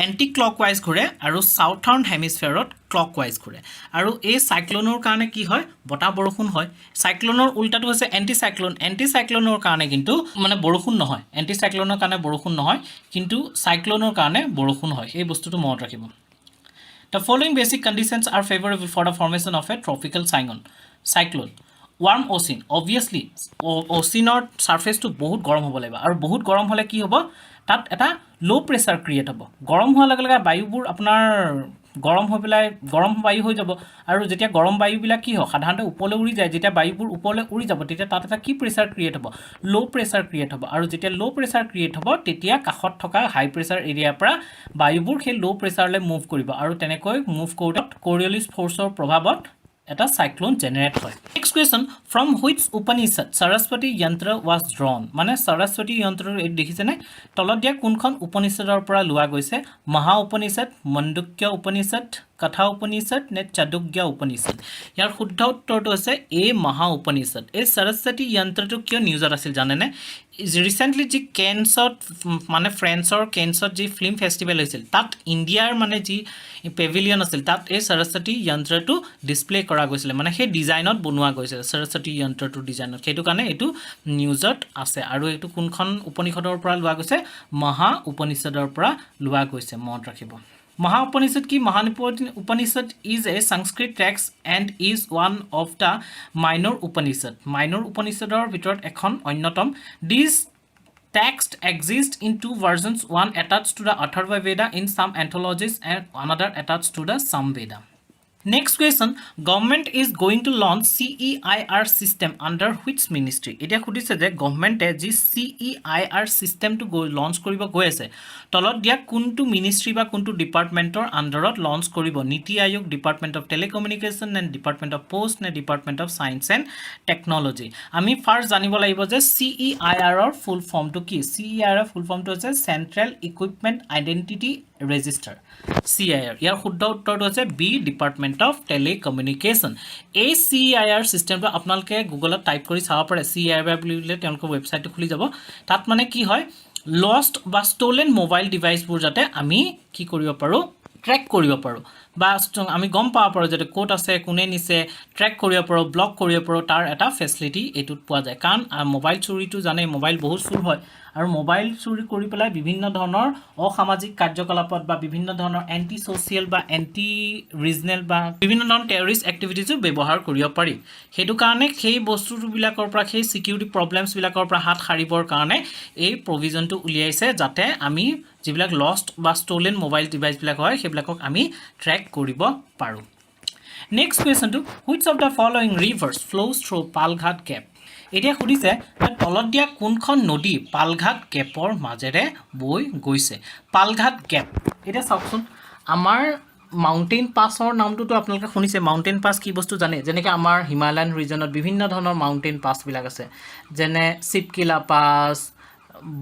এন্টি ক্লকৱাইজ ঘূৰে আৰু সাউথাৰ্ণ হেমিস্ফিয়াৰত ক্লকৱাইজ ঘূৰে আৰু এই সাইক্লোনৰ কাৰণে কি হয় বতাহ বৰষুণ হয় সাইক্লোনৰ উল্টাটো হৈছে এন্টি সাইক্লোনৰ কাৰণে কিন্তু মানে বৰষুণ নহয় এন্টি সাইক্লোনৰ কাৰণে বৰষুণ নহয় কিন্তু সাইক্লোনৰ কাৰণে বৰষুণ হয় এই বস্তুটো মনত ৰাখিব The following basic conditions are favorable for the formation of a tropical cyclone. Warm ocean. Obviously, oceanor surface to বহুত গৰম হ'ব লাগিব আৰু বহুত গৰম হ'লে কি হ'ব তাত এটা লো প্ৰেছাৰ ক্ৰিয়েট হ'ব গৰম হোৱাৰ লগে লগে বায়ুবোৰ আপোনাৰ গৰম হৈ পেলাই গৰম বায়ু হৈ যাব আৰু যেতিয়া গৰম বায়ুবিলাক কি হয় সাধাৰণতে ওপৰলৈ উৰি যায় যেতিয়া বায়ুবোৰ ওপৰলৈ উৰি যাব তেতিয়া তাত এটা কি প্ৰেছাৰ ক্ৰিয়েট হ'ব লো প্ৰেছাৰ ক্ৰিয়েট হ'ব আৰু যেতিয়া লো প্ৰেছাৰ ক্ৰিয়েট হ'ব তেতিয়া কাষত থকা হাই প্ৰেছাৰ এৰিয়াৰ পৰা বায়ুবোৰ সেই লো প্ৰেছাৰলৈ মুভ কৰিব আৰু তেনেকৈ মুভ কৰোঁতে কোৰিয়েলিছ ফ'ৰ্চৰ প্ৰভাৱত এটা সাইক্লোন জেনেৰেট হয় next question from which Upanishad Saraswati যন্ত্ৰ ৱাজ ড্ৰন মানে সৰস্বতী যন্ত্ৰৰ এই দেখিছেনে তলত দিয়া কোনখন উপনিষদৰ পৰা লোৱা গৈছে মহা উপনিষদ মণ্ডুক্য উপনিষদ কথা উপনিষদ নে চাদুগ্য উপনিষদ ইয়াৰ শুদ্ধ উত্তৰটো আছে এ মহা উপনিষদ এই সৰস্বতী যন্ত্ৰটো কিয় নিউজত আছিল জানেনে ৰিসেন্টলি যি কেনছত মানে ফ্ৰেন্সৰ কেনছত যি ফিল্ম ফেষ্টিভেল হৈছিল তাত ইণ্ডিয়াৰ মানে যি পেভিলিয়ন আছিল তাত এই সৰস্বতী যন্ত্ৰটো ডিসপ্লে কৰা গৈছিল মানে সেই ডিজাইনত বনোৱা গৈছিল সৰস্বতী যন্ত্ৰটো ডিজাইনত সেইটো কাৰণে এইটো নিউজত আছে আৰু এইটো কোনখন উপনিষদৰ পৰা লোৱা গৈছে মহা উপনিষদৰ পৰা লোৱা গৈছে মনত ৰাখিব Maha Upanishad ki Upanishad is a Sanskrit text and is one of the minor Upanishad. Minor Upanishad or Vitot Ekhon Onyotom. This text exists in two versions, one attached to the Atharva Veda in some anthologies and another attached to the Samveda. Next question, government is going to launch CEIR system under which ministry? Etia khudise je government e ji CEIR system to go launch koribo goi ase tolot dia kuntu ministry ba kuntu department or under launch koribo Niti Aayog, Department of Telecommunication and Department of Post and Department of Science and Technology. Ami first janibo lagibo je CEIR or full form to ki CEIR full form to hoche Central Equipment Identity Register CIR ইয়াৰ শুদ্ধ উত্তৰটো আছে B department of telecommunication এই CIR সিস্টেমটো আপোনালোকে গুগলত type কৰি চাব পাৰে CIR বুলিলে তেওঁলোকৰ ৱেবছাইটটো খুলি যাব তাত মানে কি হয় লষ্ট বা ষ্টলেন মোবাইল ডিভাইসবোৰ যাতে আমি কি কৰিব পাৰো ট্ৰেক কৰিব পাৰো বা আমি গম পাব পাৰো যে কোড আছে কোনে নিছে ট্ৰেক কৰিব পাৰো ব্লক কৰিব পাৰো তাৰ এটা ফেসিলিটি এটুত পোৱা যায় কাৰণ মোবাইল চুৰিটো জানে মোবাইল বহুত চুৰ হয় আৰু মোবাইল চুৰি কৰি পেলাই বিভিন্ন ধৰণৰ অসামাজিক কাৰ্যকলাপত বা বিভিন্ন ধৰণৰ এন্টি সোশিয়াল বা এন্টি ৰিজনেল বা বিভিন্ন ধৰণৰ টেৰৰিষ্ট এক্টিভিটিজো ব্যৱহাৰ কৰিব পাৰি হেতু কাৰণে সেই বস্তুবিলাকৰ পৰা সেই সিকিউৰিটি প্ৰবলেমছ বিলাকৰ পৰা হাত হাৰিবৰ কাৰণে এই প্ৰভিজনটো উলিয়াইছে যাতে আমি যিবিলাক লষ্ট বা ষ্টলেন মোবাইল ডিভাইস বিলাক হয় সেইবিলাকক আমি ট্ৰেক কৰিব পাৰো next question to which of the following rivers flows through Palghat Gap এতিয়া খুদিছে তলত দিয়া কোনখন নদী পালঘাট গেপৰ মাজেৰে বৈ গৈছে পালঘাট গেপ এটা চাওকচোন আমাৰ মাউণ্টেইন পাছৰ নামটোতো আপোনালোকে শুনিছে মাউণ্টেইন পাছ কি বস্তু জানে যেনেকৈ আমাৰ হিমালয়ান ৰিজনত বিভিন্ন ধৰণৰ মাউণ্টেইন পাছবিলাক আছে যেনে চিপকিলা পাছ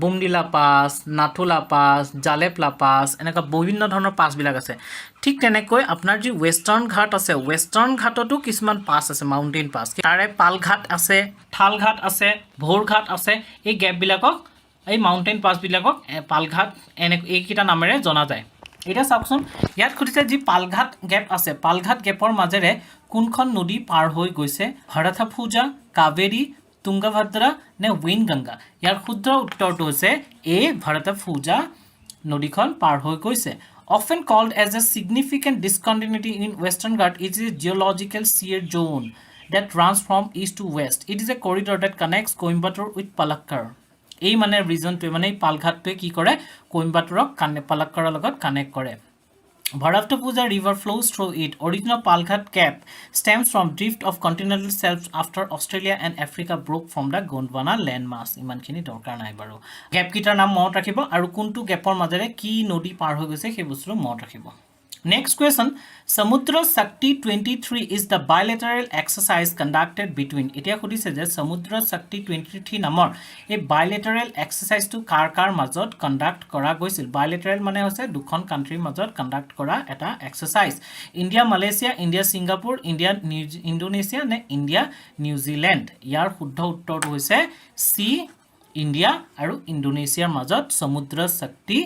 বুমডিলা পাছ নাথুলা পাছ জালেপলা পাছ এনেকুৱা বিভিন্ন ধৰণৰ পাছবিলাক আছে ঠিক তেনেকৈ আপোনাৰ যি ৱেষ্টাৰ্ণ ঘাট আছে ৱেষ্টাৰ্ণ ঘাটতো কিছুমান পাছ আছে মাউণ্টেইন পাছ তাৰে পালঘাট আছে থালঘাট আছে ভোৰঘাট আছে এই গেপবিলাকক এই মাউণ্টেইন পাছবিলাকক পালঘাট এইকেইটা নামেৰে জনা যায় এটা চাওকচোন ইয়াত খুদিছে যি পালঘাট গেপ আছে পালঘাট গেপৰ মাজেৰে কোনখন নদী পাৰ হৈ গৈছে হৰথাফুজা কাবেৰী তুংগভদ্ৰা নে ৱেইনগংগা ইয়াৰ শুদ্ধ উত্তৰটো হৈছে এ ভৰতফুজা নদীখন পাৰ হৈ গৈছে often called as a significant discontinuity in western ghat it is a geological shear zone that runs from east to west it is a corridor that connects Coimbatore with Palakkad এই মানে ৰিজনটো মানে পালঘাটটোৱে কি কৰে কোইম্বাটুৰক পালাক্কাৰৰ লগত কানেক্ট কৰে Bharatapuzha river flows through it. Original Palghat Cap stems from drift of continental shelves after Australia and Africa broke from the Gondwana landmass. ইমানখিনি দৰকাৰ নাই বাৰু গেপ কিটাৰ নাম মনত ৰাখিব আৰু কোনটো গেপৰ মাজেৰে কি নদী পাৰ হৈ গৈছে সেই বস্তুটো মনত ৰাখিব Next question Samudra Shakti 23 is the bilateral exercise conducted between এতিয়া খুদিছে যে Samudra Shakti 23 নামৰ এই bilateral exercise টো কাৰ মাজত কন্ডাক্ট কৰা গৈছিল bilateral মানে হৈছে দুখন কান্ট্ৰিৰ মাজত কন্ডাক্ট কৰা এটা exercise India Malaysia India Singapore India Indonesia নে ইন্ডিয়া নিউজিল্যান্ড ইয়াৰ শুদ্ধ উত্তৰটো হৈছে সি ইন্ডিয়া আৰু ইন্দোনেছিয়াৰ মাজত Samudra Shakti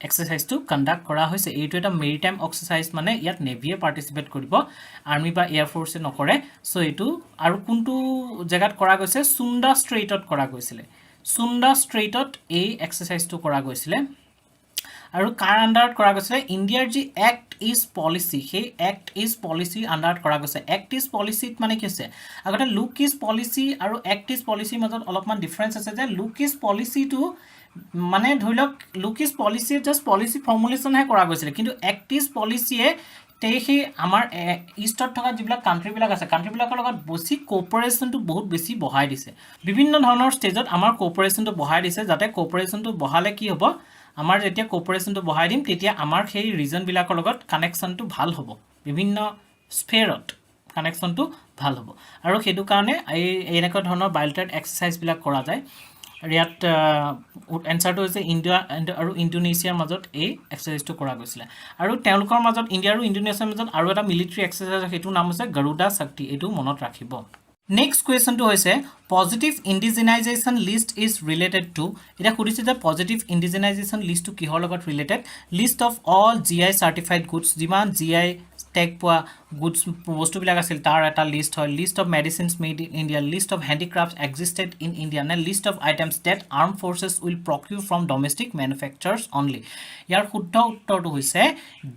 exercise to conduct kora hoise এইটো এটা maritime exercise মানে ইয়াত নেভিয়ে পাৰ্টিসিপেট কৰিব আৰ্মি বা এয়াৰ ফোৰ্সে নকৰে সো এইটো আৰু কোনটো জায়গাত কৰা গৈছে সুন্দা ষ্ট্ৰেইটত কৰা গৈছিল সুন্দা ষ্ট্ৰেইটত এই এক্সাৰসাইজটো কৰা গৈছিল আৰু কাৰ আন্ডাৰত কৰা গৈছিল ইণ্ডিয়াৰ যি এক্ট ইজ পলিসি সেই এক্ট ইজ পলিসি আন্ডাৰত কৰা গৈছে এক্ট ইজ পলিসিত মানে কি আছে আগতে লুক ইজ পলিসি আৰু এক্ট ইজ পলিসিৰ মাজত অলপমান ডিফাৰেন্স আছে যে লুক ইজ পলিসিটো মানে ধৰিলক look east policy just policy formulation হে কৰা গৈছিল কিন্তু এক্ট ইজ পলিসিয়ে তেহি আমাৰ ইষ্টত থকা যিবিলাক কান্ট্ৰিবিলাক আছে কান্ট্ৰিবিলাকৰ লগত বেছি কোঅপাৰেচনটো বহুত বেছি বঢ়াই দিছে বিভিন্ন ধৰণৰ ষ্টেজত আমাৰ কোঅপাৰেচনটো বঢ়াই দিছে যাতে কোঅপাৰেচনটো বঢ়ালে কি হ'ব আমাৰ যেতিয়া কোঅপাৰেচনটো বঢ়াই দিম তেতিয়া আমাৰ সেই ৰিজন বিলাকৰ লগত কানেকচনটো ভাল হ'ব বিভিন্ন স্ফেয়াৰত কানেকচনটো ভাল হ'ব আৰু সেইটো কাৰণে এই এনেকুৱা ধৰণৰ বায়োলেটাৰ এক্সাৰসাইজ বিলাক কৰা যায় ৰিয়াত এনসাৰটো হৈছে ইণ্ডিয়া আৰু ইন্দোনেছিয়াৰ মাজত এই এক্সাৰসাইজটো কৰা গৈছিল আৰু তেওঁলোকৰ মাজত ইণ্ডিয়া আৰু ইন্দোনেছিয়াৰ মাজত আৰু এটা মিলিটাৰী এক্সাৰসাইজ হেতু নাম হৈছে গৰুডা শক্তি এটো মনত ৰাখিব নেক্সট কোৱেশ্চন টো হৈছে positive indigenisation list is related to এটা খুদিছে যে পজিটিভ ইন্ডিজেনাইজেশন লিষ্ট টু কিহৰ লগত related list of all GI certified goods যিমান জিআই টেগ পোৱা গুডছ বস্তুবিলাক আছিল তাৰ এটা লিষ্ট হয় list of medicines made in India list of handicrafts existed in India নে list of items that arm forces will procure from domestic manufacturers only ইয়াৰ শুদ্ধ উত্তৰটো হৈছে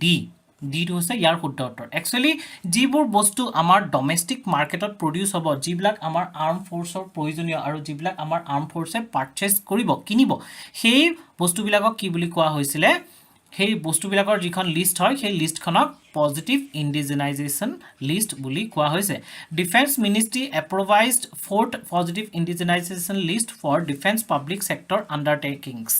ডি ডিটো হৈছে ইয়াৰ শুদ্ধ উত্তৰ একচুয়ালি যিবোৰ বস্তু আমাৰ ডমেষ্টিক মাৰ্কেটত প্ৰডিউস হ'ব যিবিলাক আমাৰ আৰ্ম ফৰ্চৰ প্ৰয়োজনীয় আৰু যিবিলাক আমাৰ আৰ্ম ফৰ্চে পাৰচেজ কৰিব কিনিব সেই বস্তুবিলাকক কি বুলি কোৱা হৈছিল সেই বস্তুবিলাকৰ যিখন লিষ্ট হয় সেই লিষ্টখনক পজিটিভ ইন্ডিজেনাইজেশন লিষ্ট বুলি কোৱা হৈছে defence ministry approved fourth positive indigenisation list for defence public sector undertakings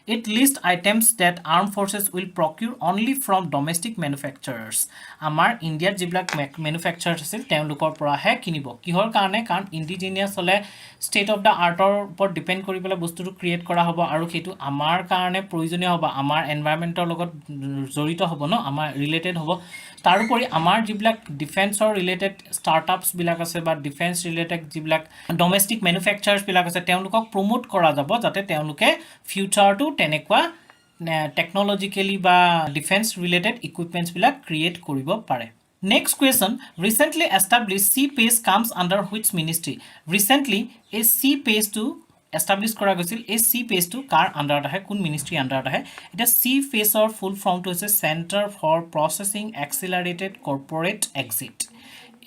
It lists items that armed forces will procure only from domestic manufacturers. Amar India jiblak manufacturers asil তেওঁলোকৰ পৰা হে কিনিব কিহৰ কাৰণে কাৰণ ইন্ডিজিনিয়াস হলে ষ্টেট অফ দা আৰ্টৰ ওপৰত ডিপেন্ড কৰি পেলাই বস্তুটো ক্ৰিয়েট কৰা হ'ব আৰু সেইটো আমাৰ কাৰণে প্ৰয়োজনীয় হ'ব আমাৰ এনভায়ৰনমেন্টৰ লগত জড়িত হ'ব ন আমাৰ ৰিলেটেড হ'ব তাৰোপৰি আমাৰ যিবিলাক ডিফেন্সৰ ৰিলেটেড ষ্টাৰ্টআপছ বিলাক আছে বা ডিফেন্স ৰিলেটেড যিবিলাক ডমেষ্টিক মেনুফেকচাৰাৰ্ছ বিলাক আছে তেওঁলোকক প্ৰমোট কৰা যাব যাতে তেওঁলোকে ফিউচাৰটো তেনেকুৱা টেকনলজিক্যালি বা ডিফেন্স ৰিলেটেড ইকুইপমেন্টছ বিলাক ক্ৰিয়েট কৰিব পাৰে Next question recently established CPACE comes under which ministry recently a CPACE to establish কৰা গৈছিল এই CPACE to কাৰ আন্ডাৰত আহে কোন মিনিষ্ট্ৰি আন্ডাৰত আহে এটা CPACE ৰ ফুল ফৰ্ম টো হৈছে Center for Processing Accelerated Corporate Exit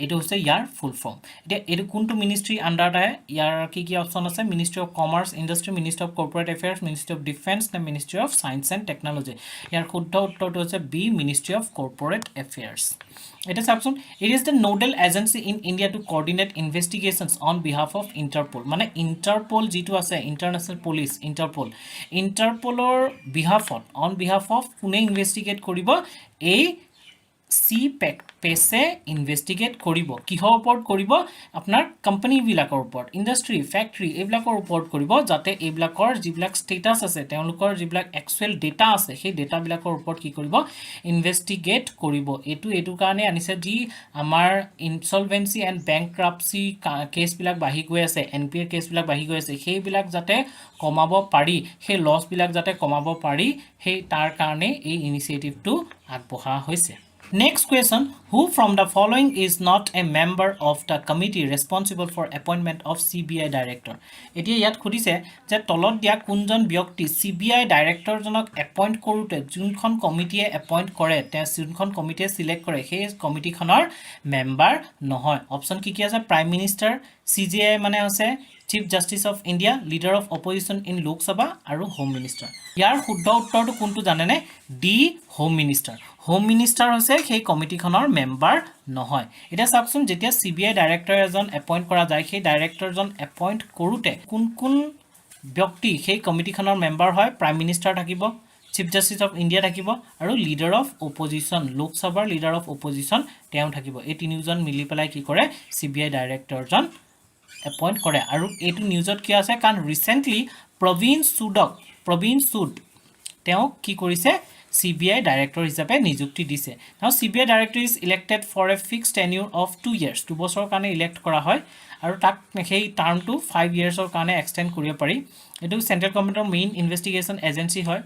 এটো হৈছে ইয়াৰ ফুল ফৰ্ম এটা এটো কোনটো মিনিষ্ট্ৰি আন্ডাৰত আহে ইয়াৰ কি অপচন আছে ministry of commerce industry ministry of corporate affairs ministry of defence নে ministry of science and technology ইয়াৰ শুদ্ধ উত্তৰটো হৈছে B ministry of corporate affairs এটা চাওকচোন it is the nodal agency in India to coordinate investigations on behalf of Interpol মানে Interpol যিটো আছে ইণ্টাৰনেশ্যনেল পুলিচ ইণ্টাৰপলৰ বিহাফত অন বিহাফ অফ কোনে ইনভেষ্টিগেট কৰিব এই পেছে ইনভেষ্টিগেট কৰিব কিহৰ ওপৰত কৰিব আপোনাৰ কোম্পানীবিলাকৰ ওপৰত ইণ্ডাষ্ট্ৰি ফেক্টৰী এইবিলাকৰ ওপৰত কৰিব যাতে এইবিলাকৰ যিবিলাক ষ্টেটাছ আছে তেওঁলোকৰ যিবিলাক একচুৱেল ডেটা আছে সেই ডেটাবিলাকৰ ওপৰত কি কৰিব ইনভেষ্টিগেট কৰিব এইটো কাৰণে আনিছে যি আমাৰ ইনচলভেঞ্চি এণ্ড বেংক্ৰাপচি কেছবিলাক বাঢ়ি গৈ আছে NPA কেছবিলাক বাঢ়ি গৈ আছে সেইবিলাক যাতে কমাব পাৰি সেই লছবিলাক যাতে কমাব পাৰি সেই তাৰ কাৰণে এই ইনিচিয়েটিভটো আগবঢ়া হৈছে Next question, who from the following is not a member of the committee responsible for appointment of CBI director? এতিয়া ইয়াত খুদিছে যে তলত দিয়া কোনজন ব্যক্তি CBI ডাইৰেক্টৰ জনক এপইন্ট কৰোতে যোনখন কমিটিয়ে এপইন্ট কৰে তে যোনখন কমিটিয়ে সিলেক্ট কৰে সেই কমিটিখনৰ মেম্বাৰ নহয় অপচন কি আছে প্ৰাইম মিনিষ্টাৰ CJI মানে আছে chief justice of India leader of opposition in Lok Sabha আৰু হোম মিনিষ্টাৰ ইয়াৰ শুদ্ধ উত্তৰটো কোনটো জানেনে D home minister home minister হৈছে সেই কমিটিখনৰ মেম্বাৰ নহয় এটা চাওকচোন যেতিয়া CBI ডাইৰেক্টৰ এজন এপইন্ট কৰা যায় সেই ডাইৰেক্টৰজন এপইন্ট কৰোতে কোন ব্যক্তি সেই কমিটিখনৰ মেম্বাৰ হয় প্ৰাইম মিনিষ্টাৰ থাকিব চিফ জাস্টিস অফ ইন্ডিয়া থাকিব আৰু লিডাৰ অফ অপজিশন লোকসভাৰ লিডাৰ অফ অপজিশন তেওঁ থাকিব এই তিনিজন মিলি পেলাই কি কৰে CBI ডাইৰেক্টৰজন এপইন্ট কৰে আৰু এইটো নিউজত কি আছে কাৰণ ৰিসেন্টলি প্ৰবীণ সুদ তেওঁ কি কৰিছে CBI director হিচাপে নিযুক্তি দিছে now CBI director is elected for a fixed tenure of 2 years 2 বছৰ কাৰণে ইলেক্ট কৰা হয় আৰু তাক সেই টাৰ্মটো 5 ইয়াৰ্ছৰ কাৰণে এক্সটেন্ড কৰিব পাৰি এটো সেন্ট্ৰেল গভৰ্ণমেন্টৰ মেইন ইনভেষ্টিগেশন এজেন্সি হয়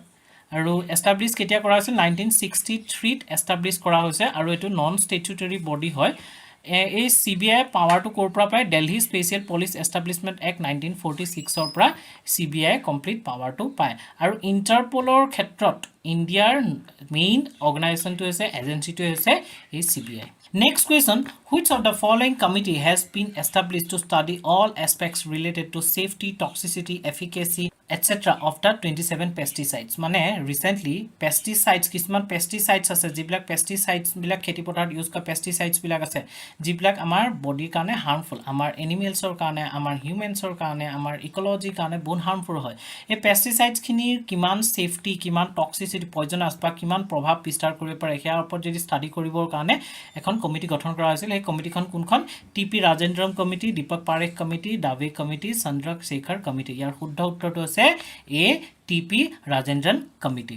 আৰু এস্টাব্লিশ কেতিয়া কৰা হৈছিল 1963 ত এস্টাব্লিশ কৰা হৈছে আৰু এটো নন স্ট্যাচুটৰি বডি হয় এই CBI পাৱাৰটো কোৰ পৰা পায় Delhi special police establishment act 1946 ৰ পৰা CBI কমপ্লিট পাৱাৰটো পায় আৰু ইন্টাৰপলৰ ক্ষেত্ৰত ইণ্ডিয়াৰ মেইন অৰ্গানাইজেশনটো আছে এজেন্সিটো আছে এই CBI Next question, which of the following committee has been established to study all aspects related to safety, toxicity, efficacy, etc. of the 27 pesticides? মানে recently pesticides কিছুমান pesticides আছে যিবিলাক pesticides বিলাক খেতি পথাৰত ইউজ কৰা pesticides বিলাক আছে যিবিলাক আমাৰ বডিৰ কাৰণে হাৰ্মফুল আমাৰ এনিমেলছৰ কাৰণে আমাৰ হিউমেনছৰ কাৰণে আমাৰ ইকোলজিৰ কাৰণে বহুত হাৰ্মফুল হয় এই pesticides খিনিৰ কিমান সেফটি কিমান টক্সিসিটি পয়জনাছ বা কিমান প্ৰভাৱ বিস্তাৰ কৰিব পাৰে ইয়াৰ ওপৰত যদি ষ্টাডি কৰিবৰ কাৰণে এখন কমিটি গঠন কৰা হৈছিল এই কমিটিখন কোনখন TP Rajendram committee Deepak Parekh committee Dave committee Chandrashekhar committee ইয়াৰ শুদ্ধ উত্তৰটো আছে এ টিপি ৰাজেন্দ্ৰন কমিটি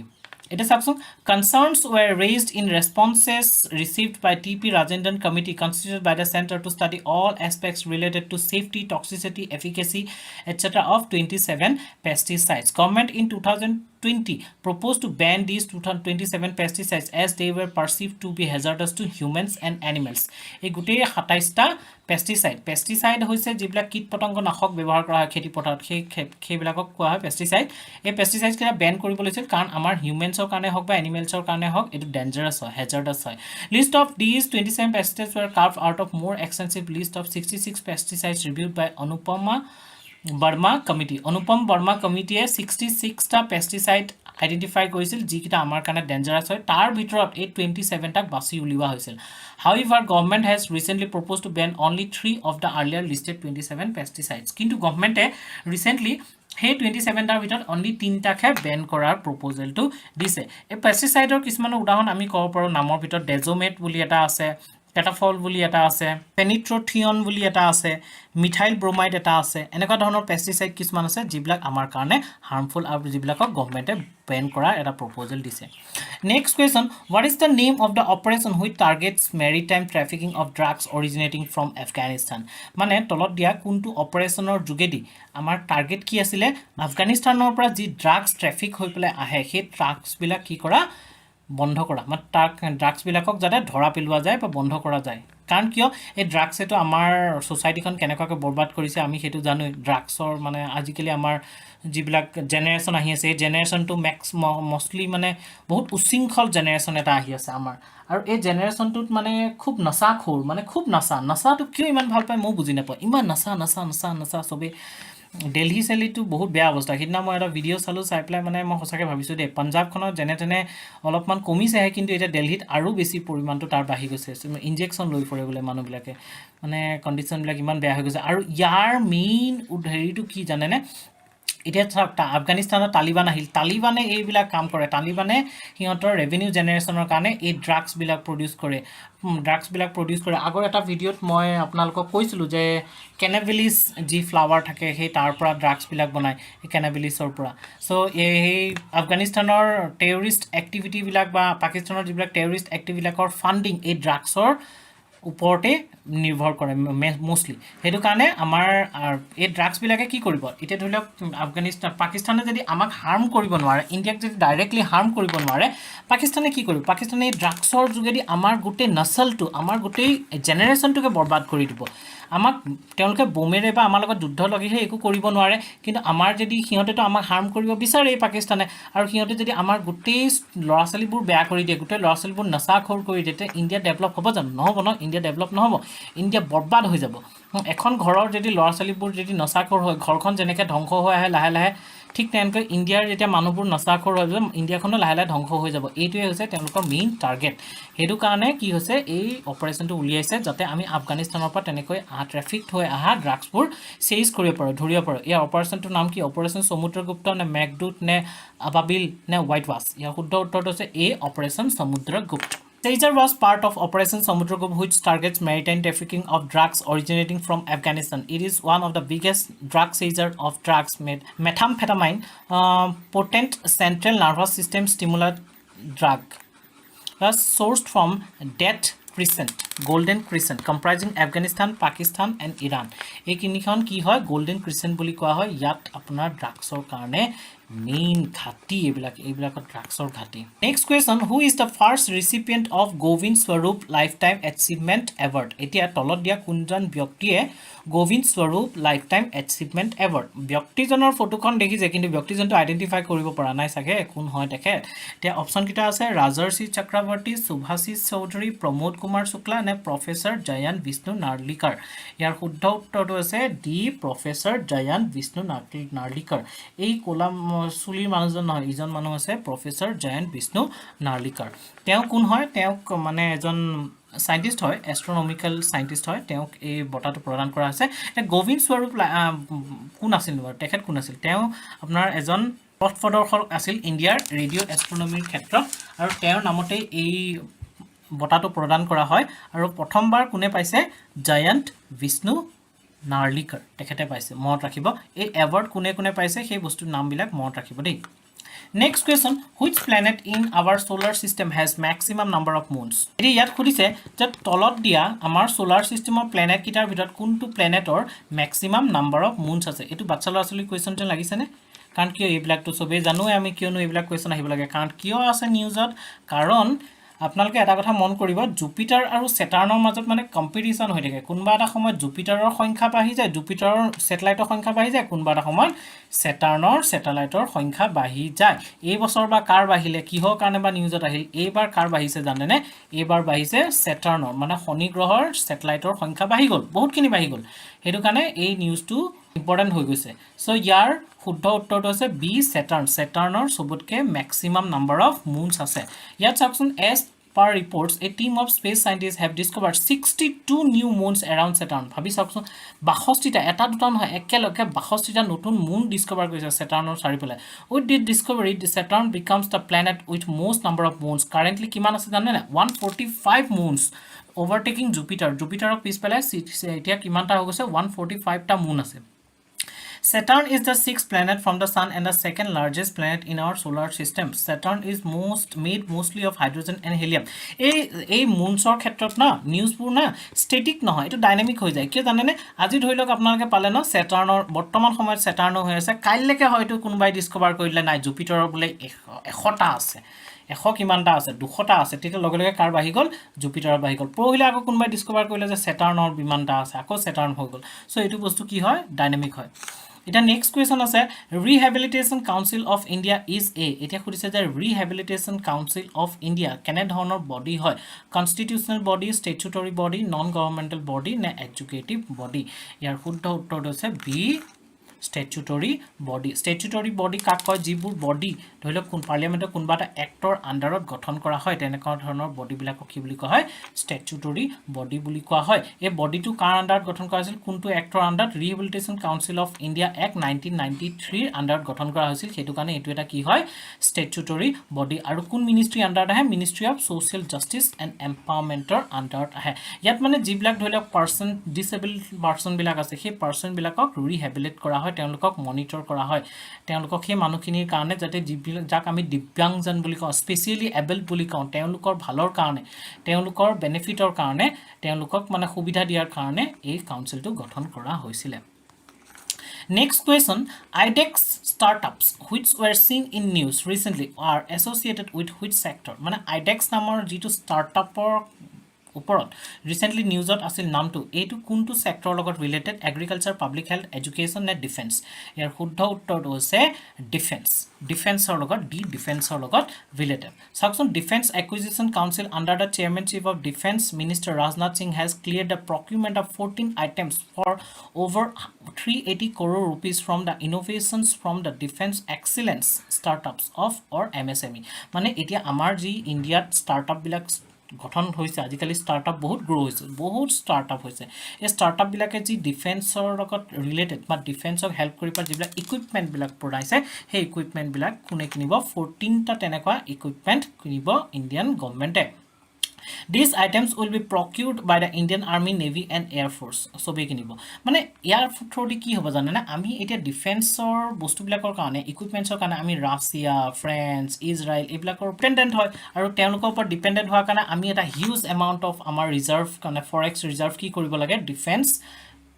এটা সাবসং concerns were raised in responses received by TP Rajendran committee constituted by the center to study all aspects related to safety toxicity efficacy etc of 27 pesticides government in 2020 proposed to ban these 27 pesticides as they were perceived to be hazardous to humans and animals এই গুটে 27 টা pesticide হৈছে যিবিলাক কীট পতংগ নাশক ব্যৱহাৰ কৰা হয় খেতি পথাৰত সেইবিলাকক কোৱা হয় পেস্টিসাইড এই পেস্টিসাইডছ কিটা বেন কৰিব লৈছিল কাৰণ আমাৰ হিউমেনছৰ কাৰণে হক বা এনিমেলছৰ কাৰণে হক এটো ডেঞ্জাৰাছ হয় হেজাৰ্ডাছ হয় list of these 27 pesticides were carved out of more extensive list of 66 pesticides reviewed by Anupam Burma committee 66 টা পেস্টিসাইড আইডেন্টিফাই কৰিছিল যিকিটা আমাৰ কাৰণে ডেঞ্জাৰাছ হয় তাৰ ভিতৰত এই 27 টা বাছি উলিওৱা হৈছিল however government has recently proposed to ban only 3 of the earlier listed 27 pesticides কিন্তু গভৰ্ণমেন্টে ৰিসেন্টলি হে 27 টাৰ ভিতৰত only 3 টাকে বেন কৰাৰ প্ৰপ'জেলটো দিছে এই পেস্টিসাইডৰ কিছুমান উদাহৰণ আমি ক'ব পাৰো নামৰ ভিতৰত ডেজোমেট বুলি এটা আছে কেটাফল বুলি এটা আছে পেনিট্ৰথিয়ন বুলি এটা আছে মিথাইল ব্ৰোমাইড এটা আছে এনেকুৱা ধৰণৰ পেস্টিসাইড কিছুমান আছে যিবিলাক আমাৰ কাৰণে হাৰ্মফুল আৰু যিবিলাকক গভৰ্ণমেন্টে বেন কৰা এটা প্ৰপ'জেল দিছে next question what is the name of the operation which targets maritime trafficking of drugs originating from Afghanistan মানে তলত দিয়া কোনটো অপাৰেচনৰ যোগেদি আমাৰ টাৰ্গেট কি আছিল আফগানিস্তানৰ পৰা যি ড্ৰাগছ ট্ৰাফিক হৈ পেলাই আহে সেই ড্ৰাগছ বিলাক কি কৰা বন্ধ কৰা মানে ড্ৰাগছ বিলাকক যাতে ধৰা পেলোৱা যায় বা বন্ধ কৰা যায় কাৰণ কিয় এই ড্ৰাগছ এটো আমাৰ সোসাইটিখন কেনেকৈ বৰবাদ কৰিছে আমি হেতু জানো ড্ৰাগছৰ মানে আজিকালি আমাৰ যিবিলাক জেনাৰেশন আহি আছে এই জেনাৰেশনটো মোস্টলি মানে বহুত উশৃংখল জেনাৰেশন এটা আহি আছে আমাৰ আৰু এই জেনাৰেশনটোত মানে খুব নসাখোৰ মানে খুব নসাটো কিয় ইমান ভাল পায় মই বুজি নাপাওঁ ইমান নসা সবে দিল্লী সেলিটো বহুত বেয়া অৱস্থা কিনা মই এটা ভিডিও চালো চাই পেলাই মানে মই সঁচাকে ভাবিছো দে পাঞ্জাবখনৰ জেনেতেনে অলপমান কমিছে কিন্তু এটা দিল্লীত আৰু বেছি পৰিমাণটো তাৰ বাঢ়ি গৈছে ইনজেকচন লৈ পৰে বলে মানুহবিলাকে মানে কন্ডিশন বিলাক ইমান বেয়া হৈ গৈছে আৰু ইয়াৰ মেইন উদ্ধৰিটো কি জানেনে এতিয়া চাওক আফগানিস্তানৰ তালিবান আহিল তালিবানে এইবিলাক কাম কৰে তালিবানে সিহঁতৰ ৰেভিনিউ জেনেৰেশ্যনৰ কাৰণে এই ড্ৰাগছবিলাক প্ৰডিউচ কৰে আগৰ এটা ভিডিঅ'ত মই আপোনালোকক কৈছিলোঁ যে কেনাবিলিছ যি ফ্লাৱাৰ থাকে সেই তাৰ পৰা ড্ৰাগছবিলাক বনায় এই কেনাবিলিছৰ পৰা চ' এই আফগানিস্তানৰ টেৰৰিষ্ট এক্টিভিটিবিলাক বা পাকিস্তানৰ যিবিলাক টেৰৰিষ্ট এক্টিভিটিবিলাকৰ ফাণ্ডিং এই ড্ৰাগছৰ ওপৰতে নিৰ্ভৰ কৰে মোষ্টলি সেইটো কাৰণে আমাৰ এই ড্ৰাগছবিলাকে কি কৰিব এতিয়া ধৰি লওক পাকিস্তানে যদি আমাক হাৰ্ম কৰিব নোৱাৰে ইণ্ডিয়াক যদি ডাইৰেক্টলি হাৰ্ম কৰিব নোৱাৰে পাকিস্তানে কি কৰিব পাকিস্তানে এই ড্ৰাগছৰ যোগেদি আমাৰ গোটেই নচলটো আমাৰ গোটেই জেনেৰেশ্যনটোকে বৰবাদ কৰি দিব আমাক তেওঁলোকে বোমেৰে বা আমাৰ লগত যুদ্ধ লগিহে একো কৰিব নোৱাৰে কিন্তু আমাৰ যদি সিহঁতেতো আমাক হাৰ্ম কৰিব বিচাৰে পাকিস্তানে আৰু সিহঁতে যদি আমাৰ গোটেই ল'ৰা ছোৱালীবোৰ বেয়া কৰি দিয়ে গোটেই ল'ৰা ছোৱালীবোৰ নচাখোৰ কৰি দিয়ে তেতিয়া ইণ্ডিয়া ডেভেলপ হ'ব জানো নহ'ব ন ইণ্ডিয়া ডেভেলপ নহ'ব ইণ্ডিয়া বৰবাদ হৈ যাব এখন ঘৰৰ যদি ল'ৰা ছোৱালীবোৰ যদি নচাখোৰ হয় ঘৰখন যেনেকৈ ধ্বংস হৈ আহে লাহে লাহে ঠিক তেনেকৈ ইণ্ডিয়াৰ যেতিয়া মানুহবোৰ নচাখোৰ হৈ যাব ইণ্ডিয়াখনো লাহে লাহে ধ্বংস হৈ যাব এইটোৱে হৈছে তেওঁলোকৰ মেইন টাৰ্গেট সেইটো কাৰণে কি হৈছে এই অপাৰেশ্যনটো উলিয়াইছে যাতে আমি আফগানিস্তানৰ পৰা তেনেকৈ ট্ৰেফিকড হৈ অহা ড্ৰাগছবোৰ চেইজ কৰিব পাৰোঁ ধৰিব পাৰোঁ ইয়াৰ অপাৰেশ্যনটোৰ নাম কি অপাৰেশ্যন সমুদ্ৰগুপ্ত নে মেঘদূত নে আবাবিল নে হোৱাইট ৱাছ ইয়াৰ শুদ্ধ উত্তৰটো হৈছে এই operation Samudragupta Seizure was part of Operation Samudragupta, which targets maritime trafficking of drugs originating from Afghanistan. It is one of the biggest drug seizure of drugs, methamphetamine, potent central nervous system stimulant drug, was sourced from Death Crescent, Golden Crescent, comprising Afghanistan, Pakistan and Iran. এই কিনিখন কি হয় golden ক্ৰিসেন্ট বুলি কোৱা হয় ইয়াত আপোনাৰ ড্ৰাগছৰ কাৰণে মেইন ঘাটি এইবিলাকৰ ড্ৰাগছৰ ঘাটি next question who is the first recipient of Govind Swarup life time achievement award এতিয়া তলত দিয়া কোনজন ব্যক্তিয়ে Gobinda Swarup life time achievement award ব্যক্তিজনৰ ফটোখন দেখিছে কিন্তু ব্যক্তিজনটো আইডেণ্টিফাই কৰিব পৰা নাই চাগে কোন হয় তেখেত এতিয়া অপশ্যনকেইটা আছে ৰাজৰ্ষি চক্ৰৱৰ্তী সুভাষিষ চৌধুৰী প্ৰমোদ কুমাৰ শুক্লা নে প্ৰফেচাৰ জয়ন্ত বিষ্ণু নাৰ্লিকাৰ ইয়াৰ শুদ্ধ উত্তৰটো আছে ডি প্ৰফেচাৰ জয়ন্ত বিষ্ণু নাৰ্লিকাৰ এই কলা চুলিৰ মানুহজন নহয় ইজন মানুহ আছে প্ৰফেচাৰ জয়ন্ত বিষ্ণু নাৰ্লিকাৰ তেওঁ কোন হয় তেওঁক মানে এজন সাইন্টিষ্ট হয় এষ্ট্ৰনমিক্যাল সাইন্টিষ্ট হয় তেওঁক এই বঁটাটো প্ৰদান কৰা আছে গোবিন্দ স্বৰূপ কোন আছিল বাৰু তেখেত কোন আছিল তেওঁ আপোনাৰ এজন পথ প্ৰদৰ্শক আছিল ইণ্ডিয়াৰ ৰেডিঅ' এষ্ট্ৰনমিৰ ক্ষেত্ৰত আৰু তেওঁৰ নামতে এই বঁটাটো প্ৰদান কৰা হয় আৰু প্ৰথমবাৰ কোনে পাইছে জয়ন্ত বিষ্ণু নাৰ্লিকাৰ তেখেতে পাইছে মনত ৰাখিব এই এৱাৰ্ড কোনে কোনে পাইছে সেই বস্তুৰ নামবিলাক মনত ৰাখিব দেই next question which planet in our solar system has maximum number of moons এতিয়া ইয়াত সুধিছে যে তলত দিয়া আমাৰ সোলাৰ চিষ্টেমৰ প্লেনেটকেইটাৰ ভিতৰত কোনটো প্লেনেটৰ মেক্সিমাম নাম্বাৰ অফ মুনছ আছে এইটো বাচ্চা ল'ৰা ছোৱালীৰ কুৱেশ্যন যেন লাগিছেনে কাৰণ কিয় এইবিলাকতো চবেই জানোৱে আমি কিয়নো এইবিলাক কুৱেশ্যন আহিব লাগে কাৰণ কিয় আছে নিউজত কাৰণ আপোনালোকে এটা কথা মন কৰিব জুপিটাৰ আৰু সেটাৰ্নৰ মাজত মানে কম্পিটিশন হৈ থাকে কোনবা এটা সময়ত জুপিটাৰৰ সংখ্যা বাঢ়ি যায় জুপিটাৰৰ স্যাটেলাইটৰ সংখ্যা বাঢ়ি যায় কোনবা এটা সময়ত সেটাৰ্নৰ স্যাটেলাইটৰ সংখ্যা বাঢ়ি যায় এই বছৰ বা কাৰ বাঢ়িলে কিহৰ কাৰণে বা নিউজত আহিল এইবাৰ কাৰ বাঢ়িছে জানেনে এইবাৰ বাঢ়িছে সেটাৰ্নৰ মানে শনি গ্ৰহৰ স্যাটেলাইটৰ সংখ্যা বাঢ়ি গ'ল বহুতখিনি বাঢ়ি গ'ল হেতু কাৰণে এই নিউজটো ইম্পৰ্টেন্ট হৈ গৈছে সো ইয়াৰ শুদ্ধ উত্তৰটো আছে বি সেটাৰ্নৰ সবতকে ম্যাক্সিমাম নাম্বাৰ অফ মুনছ আছে ইয়াত চাওকচোন S per reports a team of space scientists have discovered 62 new moons around Saturn ভাবি চাওকচোন 62টা এটা দুটা নহয় একেলগে 62টা নতুন মুন ডিসকভাৰ কৰিছে Saturnৰ চাৰিফালে with this discovery the Saturn becomes the planet with most number of moons currently কিমান আছে জানে না 145 moons overtaking Jupiterক পিছফালে এতিয়া কিমানটা হৈ গৈছে 145টা মুন আছে Saturn is the sixth planet from the Sun and the second largest planet in our solar system. Saturn is made mostly of hydrogen and helium. এই মুনছৰ ক্ষেত্ৰত না নিউজবোৰ না ষ্টেটিক নহয় এটো ডাইনামিক হৈ যায় কি জানেনে আজি ধৰি লওক আপোনালোকে পালে ন Saturনৰ বৰ্তমান সময়ত Saturn হৈ আছে কাইলৈকে হয়তো কোনোবাই ডিসকভাৰ কৰিলে নাই জুপিটাৰৰ বোলে 100টা আছে 100 কিমানটা আছে 200টা আছে ঠিক লগে লগে কাৰ বাঢ়ি গ'ল জুপিটাৰৰ বাঢ়ি গ'ল পৰহিলে আকৌ কোনোবাই ডিসকভাৰ কৰিলে যে Saturনৰ বিমানটা আছে আকৌ Saturn হৈ গ'ল সো এটো বস্তু কি হয় ডাইনামিক হয় এটা নেক্সট কুৱেশ্যন আছে ৰিহেবিলিটেশন কাউন্সিল অফ ইণ্ডিয়া ইজ এতিয়া খুদিছে যে ৰিহেবিলিটেশন কাউন্সিল অফ ইণ্ডিয়া কেনে ধৰণৰ বডি হয় constitutional body statutory body non governmental body নে এক্সিকিউটিভ বডি ইয়াৰ শুদ্ধ উত্তৰটো আছে বি statutory body কাক কয় যিবোৰ বডি ধৰি লওক কোন পাৰ্লিয়ামেন্টৰ কোনবা এটা এক্টৰ আন্ডাৰত গঠন কৰা হয় তেনেকুৱা ধৰণৰ বডি বিলাকক কি বুলি কোৱা হয় statutory body বুলি কোৱা হয় এই বডিটো কাৰ আন্ডাৰত গঠন কৰা হৈছিল কোনটো এক্টৰ আন্ডাৰত rehabilitation council of India act 1993 আন্ডাৰত গঠন কৰা হৈছিল সেইটো কাৰণে এটো এটা কি হয় statutory body আৰু কোন মিনিষ্ট্ৰি আন্ডাৰত আহে ministry of social justice and এম্পাৱাৰমেন্টৰ আন্ডাৰত আহে ইয়াত মানে যিবিলাক ধৰি লওক পাৰ্সন ডিসেবলড পাৰ্সন বিলাক আছে সেই পাৰ্সন বিলাকক ৰিহেবিলিট কৰা হয় তেওঁলোকক মনিটৰ কৰা হয় তেওঁলোকক সেই মানুহখিনিৰ কাৰণে যাতে যাক আমি দিব্যাংজন বুলি কওঁ স্পেশালি এবল বুলি কওঁ তেওঁলোকৰ ভালৰ কাৰণে তেওঁলোকৰ বেনিফিটৰ কাৰণে তেওঁলোকক মানে সুবিধা দিয়াৰ কাৰণে এই কাউন্সিলটো গঠন কৰা হৈছিল Next question, IDEX startups which were seen in news recently are associated with which sector? মানে IDEX নামৰ যিটো startupৰ ওপৰত ৰিসেন্টলি নিউজত আছিল নামটো এইটো কোনটো সেক্টৰ লগত related agriculture public health education নে ডিফেন্স ইয়াৰ শুদ্ধ উত্তৰটো হৈছে ডিফেন্সৰ লগত ডিফেন্সৰ লগত ৰিলেটেড সাকচোন defence acquisition council under the chairmanship of defence minister Rajnath Singh has cleared the procurement of 14 items for over 380 crore rupees from the innovations from the defense excellence startups of or MSME মানে এতিয়া আমাৰ যি ইণ্ডিয়াত স্টাৰ্টআপ বিলাক গঠন হৈছে আজিকালি স্টাৰ্টআপ বহুত গ্ৰো হৈছে বহুত স্টাৰ্টআপ হৈছে এই স্টাৰ্টআপ বিলাকে যি ডিফেন্সৰ লগত ৰিলেটেড বা ডিফেন্সক হেল্প কৰিব যিবিলাক ইকুইপমেন্ট বিলাক প্ৰডাইছে সেই ইকুইপমেন্ট বিলাক কোনে কিনিব 14 টা তেনেকুৱা ইকুইপমেন্ট কিনিব Indian গভৰ্ণমেণ্টে These items will be procured by the Indian Army, Navy and Air Force. So be kinibo. Mane air through ki hoba jane na ami eta defense or bostu bilakor karone equipments or karone ami Russia, France, Israel ebilakor dependent hoy aru teolokor upor dependent howa karone ami eta huge amount of amar reserve karone forex reserve ki koribo lage defense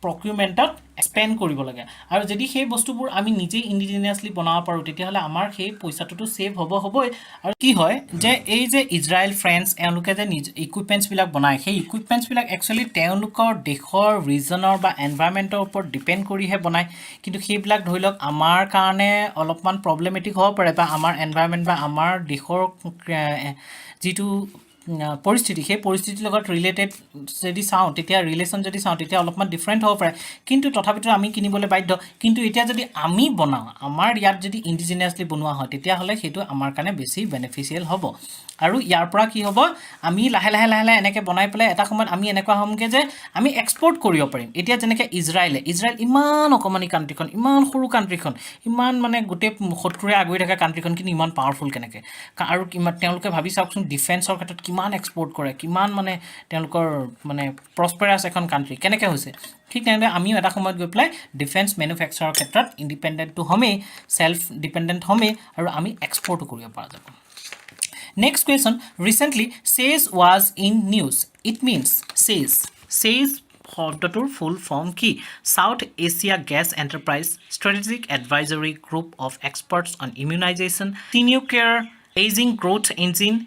procurement expand কৰিব লাগে আৰু যদি সেই বস্তুবোৰ আমি নিজে indigenously বনাব পাৰো তেতিয়া হলে আমাৰ সেই পইচাটো সেভ হ'বই আৰু কি হয় যে এই যে ইজৰাইল ফ্ৰান্স এওঁলোকে যে ইকুইপমেন্টস বিলাক বনায় সেই ইকুইপমেন্টস বিলাক একচুয়ালি তেওঁলোকৰ দেশৰ ৰিজনৰ বা এনভায়ৰনমেন্টৰ ওপৰত ডিপেন্ড কৰিহে বনায় কিন্তু সেইবিলাক ধৰি লওক আমাৰ কাৰণে অলপমান প্ৰবলেমেটিক হ'ব পাৰে বা আমাৰ এনভায়ৰনমেন্ট বা আমাৰ দেশৰ যিটো পৰিস্থিতি সেই পৰিস্থিতিৰ লগত ৰিলেটেড যদি চাওঁ তেতিয়া ৰিলেশন যদি চাওঁ তেতিয়া অলপমান ডিফাৰেন্ট হ'ব পাৰে কিন্তু তথাপিতো আমি কিনিবলৈ বাধ্য কিন্তু এতিয়া যদি আমি বনাওঁ আমাৰ ইয়াত যদি ইন্ডিজিনিয়াসলি বনোৱা হয় তেতিয়া হলে সেইটো আমাৰ কাৰণে বেছি বেনিফিচিয়েল হ'ব আৰু ইয়াৰ পৰা কি হ'ব আমি লাহে লাহে এনেকৈ বনাই পেলাই এটা সময়ত আমি এনেকুৱা হ'মগে যে আমি এক্সপোৰ্ট কৰিব পাৰিম এতিয়া যেনেকৈ ইজৰাইল ইমান অকমানি কান্ট্ৰিখন ইমান সৰু কান্ট্ৰিখন ইমান মানে গোটেই শত্ৰুৰে আগুৰি থকা কান্ট্ৰিখন কিন্তু ইমান পাৱাৰফুল কেনেকৈ আৰু কিমান তেওঁলোকে ভাবি চাওকচোন ডিফেন্সৰ ক্ষেত্ৰত কিমান এক্সপোৰ্ট কৰে কিমান মানে তেওঁলোকৰ মানে প্ৰস্পাৰাছ এখন কান্ট্ৰি কেনেকৈ হৈছে ঠিক তেনেদৰে আমিও এটা সময়ত গৈ পেলাই ডিফেন্স মেনুফেকচাৰৰ ক্ষেত্ৰত ইণ্ডিপেণ্ডেণ্টটো হ'মেই সেলফ ডিপেণ্ডেণ্ট হ'মেই আৰু আমি এক্সপোৰ্টো কৰিব পৰা যাব Next question, recently SAYS was in news. It means SAYS শব্দটোৰ full form কি South Asia Gas Enterprise Strategic Advisory Group of Experts on Immunization, Senior Care, Aging Growth Engine,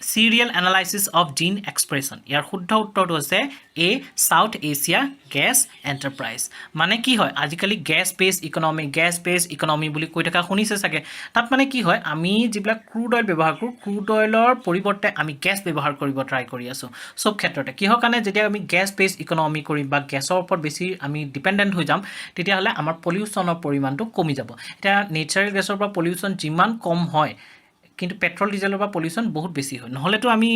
Serial Analysis of Gene Expression. ইয়াৰ শুদ্ধ উত্তৰটো হৈছে A South Asia Gas Enterprise. মানে কি হয় আজিকালি gas base economy বুলি কৈ থকা শুনিছে চাগে তাত মানে কি হয় আমি যিবিলাক ক্ৰুড অইল ব্যৱহাৰ কৰো ক্ৰুড অইলৰ পৰিৱৰ্তে আমি গ্যাস ব্যৱহাৰ কৰিব ট্ৰাই কৰি আছো সব ক্ষেত্ৰতে কিহৰ কাৰণে যেতিয়া আমি গ্যাস বেস ইকোনমি কৰিম বা গ্যাসৰ ওপৰত বেছি আমি ডিপেন্ডেন্ট হৈ যাম তেতিয়া হলে আমাৰ পলিউশনৰ পৰিমাণটো কমি যাব এটা নেচাৰেল গ্যাসৰ পৰা পলিউশন যিমান কম হয় কিন্তু পেট্ৰল ডিজেলৰ পৰা পলিউশন বহুত বেছি হয় নহলেতো আমি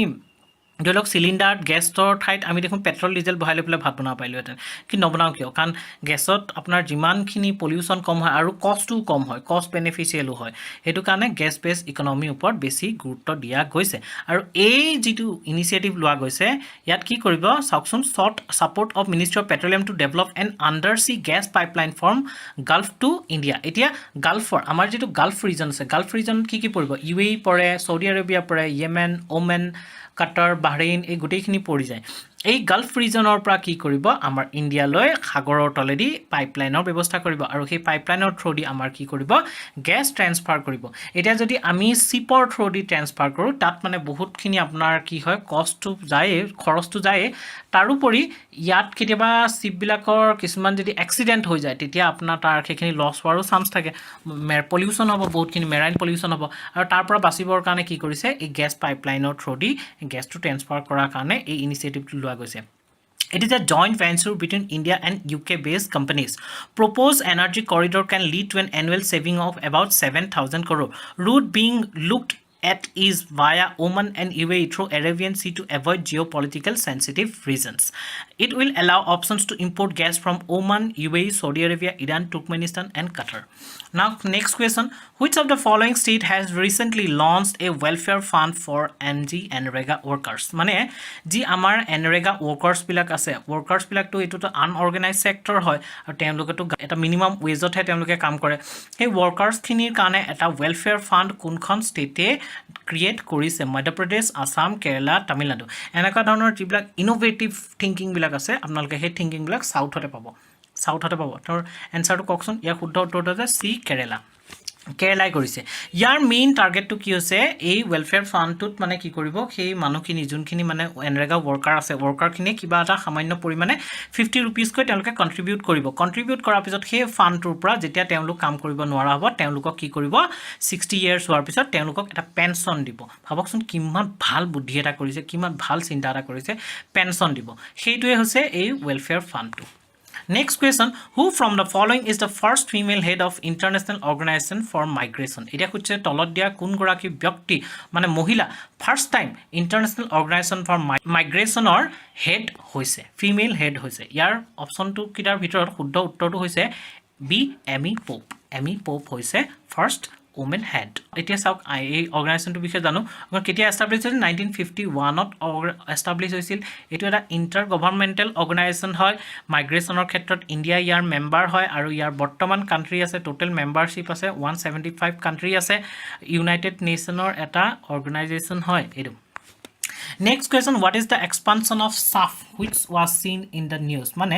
ধৰি লওক সিলিন্ডাৰ গেছৰ ঠাইত আমি দেখোন পেট্ৰল ডিজেল বহাই লৈ পেলাই ভাত বনাব পাৰিলোহেঁতেন কিন্তু নবনাও কিয় কাৰণ গেছত আপোনাৰ যিমানখিনি পলিউশন কম হয় আৰু কষ্টও কম হয় কষ্ট বেনিফিচিয়েলো হয় সেইটো কাৰণে গেছ বেছ ইকনমিৰ ওপৰত বেছি গুৰুত্ব দিয়া গৈছে আৰু এই যিটো ইনিচিয়েটিভ লোৱা গৈছে ইয়াত কি কৰিব চাওকচোন sought support of ministry of petroleum to develop an under sea gas pipeline from gulf to India এতিয়া গাল্ফৰ আমাৰ যিটো গাল্ফ ৰিজন আছে গাল্ফ ৰিজনত কি পৰিব UAE পৰে সৌদি আৰবিয়া পৰে য়েমেন ওমেন কাটাৰ বাহৰেইন এই গোটেইখিনি পৰি যায় এই গাল্ফ ৰিজনৰ পৰা কি কৰিব আমাৰ ইণ্ডিয়ালৈ সাগৰৰ তলেদি পাইপলাইনৰ ব্যৱস্থা কৰিব আৰু সেই পাইপলাইনৰ থ্ৰুদি আমাৰ কি কৰিব গ্যাস ট্ৰান্সফাৰ কৰিব এটা যদি আমি শিপৰ থ্ৰুদি ট্ৰান্সফাৰ কৰো তাত মানে বহুতখিনি আপোনাৰ কি হয় কষ্টটো যায় খৰচটো যায় তাৰোপৰি ইয়াত কেতিয়াবা শিপবিলাকৰ কিছুমান যদি এক্সিডেন্ট হৈ যায় তেতিয়া আপোনাৰ তাৰ সেইখিনি লছ হোৱাৰো চান্স থাকে পলিউশন হ'ব বহুতখিনি মেৰাইন পলিউশন হ'ব আৰু তাৰ পৰা বাচিবৰ কাৰণে কি কৰিছে এই গ্যাস পাইপলাইনৰ থ্ৰুদি গ্যাসটো ট্ৰান্সফাৰ কৰাৰ কাৰণে এই ইনিচিয়েটিভটো লোৱা গৈছে It is a joint venture between India and UK-based companies. Proposed energy corridor can lead to an annual saving of about 7,000 crore. Route being looked at is via Oman and UAE through Arabian Sea to avoid geopolitical sensitive reasons. It will allow options to import gas from Oman, UAE, Saudi Arabia, Iran, Turkmenistan, and Qatar. Now, next question. Which of the following state has recently launched a welfare fund for NG and Rega workers? মানে যি আমাৰ NREGA ৱৰ্কাৰ্ছবিলাক আছে ৱৰ্কাৰ্ছবিলাকতো এইটোতো আনঅৰ্গেনাইজ sector হয় আৰু তেওঁলোকেতো এটা minimum ৱেজতহে তেওঁলোকে কাম কৰে সেই ৱৰ্কাৰ্ছখিনিৰ কাৰণে এটা ৱেলফেয়াৰ ফাণ্ড কোনখন ষ্টেটে ক্ৰিয়েট কৰিছে মধ্যপ্ৰদেশ আসাম কেৰালা তামিলনাডু এনেকুৱা ধৰণৰ যিবিলাক ইনোভেটিভ থিংকিংবিলাক আছে আপোনালোকে সেই থিংকিংবিলাক সাউথতে পাব তোৰ এনসাৰটো কওকচোন ইয়াৰ শুদ্ধ উত্তৰটো আছে সি কেৰালা কেৰালাই কৰিছে ইয়াৰ মেইন টাৰ্গেটটো কি হৈছে এই ৱেলফেয়াৰ ফাণ্ডটোত মানে কি কৰিব সেই মানুহখিনি যোনখিনি মানে এনৰেগা ৱৰ্কাৰ আছে ৱৰ্কাৰখিনিয়ে কিবা এটা সামান্য পৰিমাণে 50 ৰুপিজকৈ তেওঁলোকে কণ্ট্ৰিবিউট কৰাৰ পিছত সেই ফাণ্ডটোৰ পৰা যেতিয়া তেওঁলোক কাম কৰিব নোৱাৰা হ'ব তেওঁলোকক কি কৰিব 60 ইয়াৰ্ছ হোৱাৰ পিছত তেওঁলোকক এটা পেঞ্চন দিব ভাবকচোন কিমান ভাল বুদ্ধি এটা কৰিছে কিমান ভাল চিন্তা এটা কৰিছে পেঞ্চন দিব সেইটোৱে হৈছে এই welfare ফাণ্ডটো Next question, who from the following is the first female head of International Organization for Migration? এটা হচ্ছে তলত দিয়া কোন গৰাকী ব্যক্তি মানে মহিলা first time international organisation for মাইগ্ৰেশনৰ হেড হৈছে ফিমেল হেড হৈছে ইয়াৰ অপশনটো কিটাৰ ভিতৰত শুদ্ধ উত্তৰটো হৈছে বি এমি পোপ হৈছে ফাৰ্স্ট women head. এতিয়া চাওক এই অৰ্গানাইজেশনটো বিষয়ে জানো কেতিয়া এষ্টাব্লিছ হৈছিল 1951ত এষ্টাব্লিছ হৈছিল এটো এটা ইন্টাৰ গভৰ্নমেন্টাল অৰ্গানাইজেশন হয় মাইগ্ৰেশনৰ ক্ষেত্ৰত ইন্ডিয়া ইয়াৰ মেম্বাৰ হয় আৰু ইয়াৰ বৰ্তমান কান্ট্ৰি আছে টোটাল মেম্বাৰশিপ আছে 175 কান্ট্ৰি আছে ইউনাইটেড নেশনৰ এটা অৰ্গানাইজেশন হয় এটো Next question, what is the expansion of SAF which was seen in the news? মানে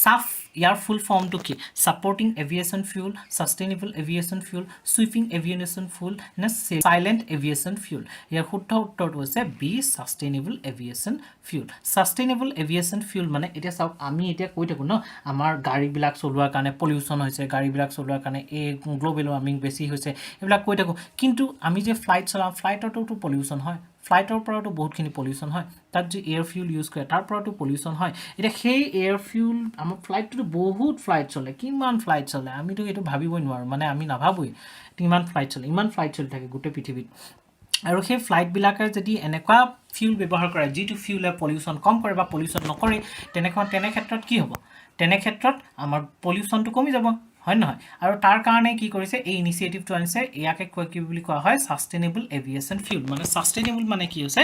SAF ইয়াৰ ফুল ফর্ম টু কি supporting aviation fuel sustainable aviation fuel sweeping aviation fuel না সাইলেন্ট এভিয়েশন ফিউল ইয়াৰ শুদ্ধ উত্তৰটো হৈছে B sustainable aviation fuel sustainable aviation fuel মানে এটা চাওক আমি এটা কৈ থাকো ন আমাৰ গাড়ীবিলাক চলোৱাৰ কাৰণে পলিউশন হৈছে গাড়ীবিলাক চলোৱাৰ কাৰণে এই গ্লোবাল ওয়ার্মিং বেছি হৈছে এইবিলাক কৈ থাকো কিন্তু আমি যে ফ্লাইট চলাও ফ্লাইটতো পলিউশন হয় ফ্লাইটৰ পৰাটো বহুতখিনি পলিউশন হয় তাত যে এয়াৰ ফিউল ইউজ কৰে তাৰ পৰাটো পলিউশন হয় এটা সেই এয়াৰ ফিউল আমাৰ ফ্লাইটটো বহুত ফ্লাইট চলে কিমান ফ্লাইট চলে আমিতো এটো ভাবিবই নোৱাৰো মানে আমি নাভাবই ইমান ফ্লাইট চলে থাকে গোটেই পৃথিৱীত আৰু সেই ফ্লাইট বিলাকে যদি এনেকুৱা ফিউল ব্যৱহাৰ কৰে যিটো ফিউলে পলিউশন কম কৰে বা পলিউশন নকৰে তেনে ক্ষেত্ৰত কি হ'ব তেনে ক্ষেত্ৰত আমাৰ পলিউশনটো কমি যাব হয় নহয় আৰু তাৰ কাৰণে কি কৰিছে এই ইনিশিয়েটিভটো আনিছে ইয়াকে কি বুলি কোৱা হয় সাস্টেইনেবল এভিয়েশন ফিউল মানে সাস্টেইনেবল মানে কি হৈছে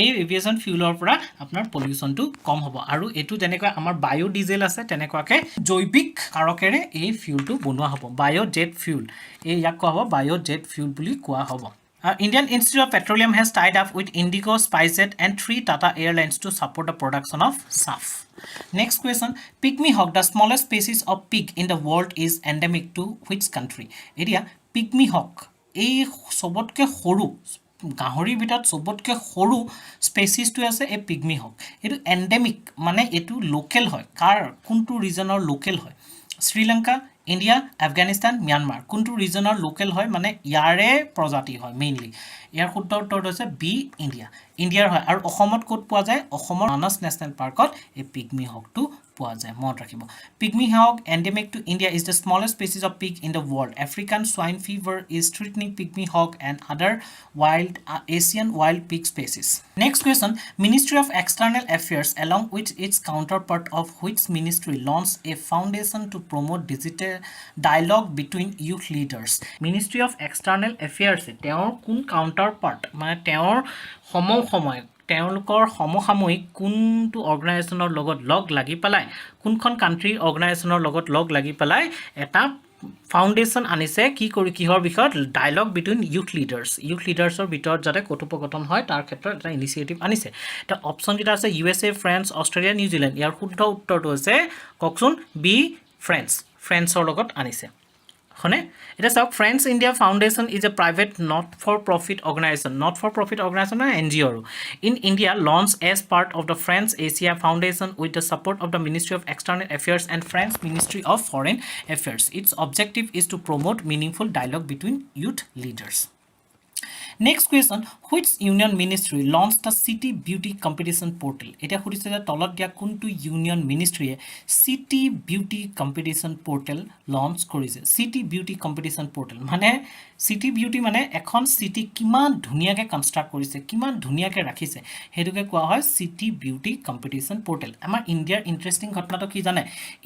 এই এভিয়েশন ফিউলৰ পৰা আপোনাৰ পলিউশনটো কম হ'ব আৰু এটো যেনেকৈ আমাৰ বায়ো ডিজেল আছে তেনেকুৱাকে জৈৱিক কাৰকেৰে এই ফিউলটো বনোৱা হ'ব বায়ো জেট ফিউল এই ইয়াক কোৱা হ'ব বায়ো জেট ফিউল বুলি কোৱা হ'ব Indian Institute of Petroleum has tied up with Indigo, SpiceJet and 3 Tata Airlines to support the production of SAF. Next question, pygmy hawk, the smallest species of pig in the world, is endemic to which country? Area pygmy hawk, এই সবতকে সৰু গাহৰিৰ ভিতৰত সবতকে সৰু স্পেচিছটো আছে এই pygmy হক এটো এন্ডেমিক মানে এটো লোকেল হয় কাৰ কোনটো ৰিজনৰ লোকেল হয় শ্ৰীলংকা ইন্ডিয়া আফগানিস্তান মিয়ানমাৰ কোনটো ৰিজনৰ লোকেল হয় মানে ইয়াৰে প্ৰজাতি হয় মেইনলি ইয়াৰ শুদ্ধ উত্তৰটো হৈছে বি ইন্ডিয়াৰ হয় আৰু অসমত ক'ত পোৱা যায় অসমৰ মানস নেশ্যনেল পাৰ্কত এই পিগমি হকটো পোৱা যায় মনত ৰাখিব pygmy hog endemic to India is the smallest species of pig in the world African swine fever is threatening pygmy hawk and other wild Asian wild pig species next question Ministry of External Affairs along with its counterpart of which ministry launched a foundation to promote digital dialogue between youth leaders Ministry of External Affairs তেওঁৰ কোন counterpart মানে তেওঁৰ সময় তেওঁলোকৰ সমসাময়িক কোনটো অৰ্গানাইজেশনৰ লগত লগ লাগি পেলাই কোনখন কান্ট্ৰি অৰ্গানাইজেশনৰ লগত লগ লাগি পেলাই এটা ফাউন্ডেশন আনিছে কি কৰি কিহৰ বিষয়ত ডায়লগ বিটুইন ইউথ লিডাৰ্ছৰ ভিতৰত যাতে কথোপকথন হয় তাৰ ক্ষেত্ৰত এটা ইনিশিয়েটিভ আনিছে এটা অপচন যেটা আছে USA ফ্ৰান্স অষ্ট্ৰেলিয়া নিউজিলেণ্ড ইয়াৰ শুদ্ধ উত্তৰটো আছে ককচোন বি ফ্ৰান্সৰ লগত আনিছে হনে এটা চাওক French India foundation is a private not for profit organization or NGO in India launched as part of the France Asia Foundation with the support of the Ministry of External Affairs and France Ministry of Foreign Affairs its objective is to promote meaningful dialogue between youth leaders next question, which union ministry launch the city beauty competition portal? এতিয়া সুধিছে যে তলত দিয়া কোনটো union মিনিষ্ট্ৰীয়ে city beauty competition portal launch কৰিছে? City beauty competition portal মানে city beauty মানে এখন চিটি কিমান ধুনীয়াকৈ কনষ্ট্ৰাক্ট কৰিছে, কিমান ধুনীয়াকৈ ৰাখিছে, সেইটোকে কোৱা হয় চিটি বিউটি কম্পিটিশ্যন পৰ্টেল। আমাৰ ইণ্ডিয়াৰ ইণ্টাৰেষ্টিং ঘটনাটো কি জানে?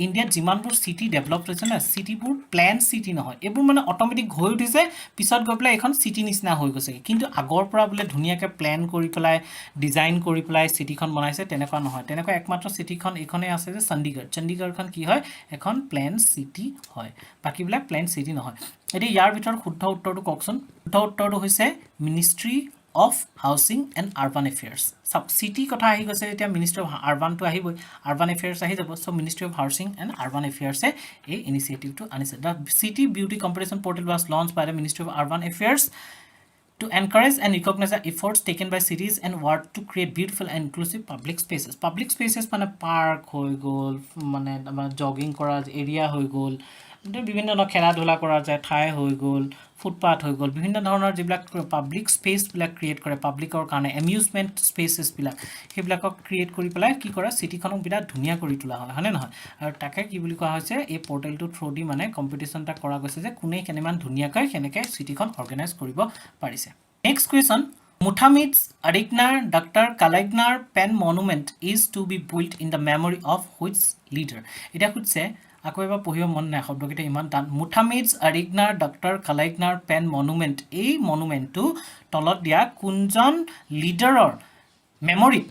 ইণ্ডিয়াত যিমানবোৰ চিটি ডেভেলপ হৈছে না, চিটিবোৰ প্লেন চিটি নহয়, এইবোৰ মানে অট'মেটিক হৈ উঠিছে, পিছত গৈ পেলাই এখন চিটি নিচিনা হৈ গৈছে। কিন্তু আগৰ পৰা বোলে ধুনীয়াকৈ প্লেন কৰি পেলাই ডিজাইন কৰি পেলাই চিটিখন বনাইছে, তেনেকুৱা নহয়। তেনেকুৱা একমাত্ৰ চিটিখন এইখনেই আছে যে চণ্ডীগড়। চণ্ডীগড়খন কি হয়? এখন প্লেন চিটি হয়, বাকীবিলাক প্লেন চিটি নহয়। এতিয়া ইয়াৰ ভিতৰত শুদ্ধ উত্তৰটো কওকচোন। শুদ্ধ উত্তৰটো হৈছে ministry of housing and urban affairs. চাওক চিটি কথা আহি গৈছে, এতিয়া মিনিষ্ট্ৰী অফ আৰ্বানটো আহিবই, আৰ্বান এফেয়াৰ্ছ আহি যাব। So' ministry of housing and urban এফেয়াৰ্ছে এই ইনিচিয়েটিভটো আনিছে। The city beauty competition portal was launch by the ministry of urban affairs to encourage and recognize the efforts taken by cities and work to create beautiful and inclusive public spaces. Public spaces মানে park হৈ গ'ল, মানে আমাৰ jogging কৰা area হৈ গ'ল, বিভিন্ন ধৰণৰ খেলা ধূলা কৰা যায় ঠাই হৈ গ'ল, ফুটপাথ হৈ গ'ল, বিভিন্ন ধৰণৰ যিবিলাক পাব্লিক স্পেচবিলাক ক্ৰিয়েট কৰে পাব্লিকৰ কাৰণে, এমিউজমেণ্ট স্পেচেছবিলাক, সেইবিলাকক ক্ৰিয়েট কৰি পেলাই কি কৰে? চিটিখনক বিৰাট ধুনীয়া কৰি তোলা হয়, হয়নে নহয়? আৰু তাকে কি বুলি কোৱা হৈছে? এই পৰ্টেলটোৰ থ্ৰু দি মানে কম্পিটিশ্যন এটা কৰা গৈছে যে কোনে কেনেমান ধুনীয়াকৈ সেনেকৈ চিটিখন অৰ্গেনাইজ কৰিব পাৰিছে। Next question, Muthamizh Arignar doctor Kalaignar pen monument is to be build in the memory of which leader? এতিয়া সুধিছে, আকৌ এবাৰ পঢ়িব মন নাই, শব্দকেইটা ইমান টান। মুথামিডছ Arignar doctor Kalaignar pen monument, এই মনুমেণ্টটো তলত দিয়া কোনজন লিডাৰৰ মেমৰিত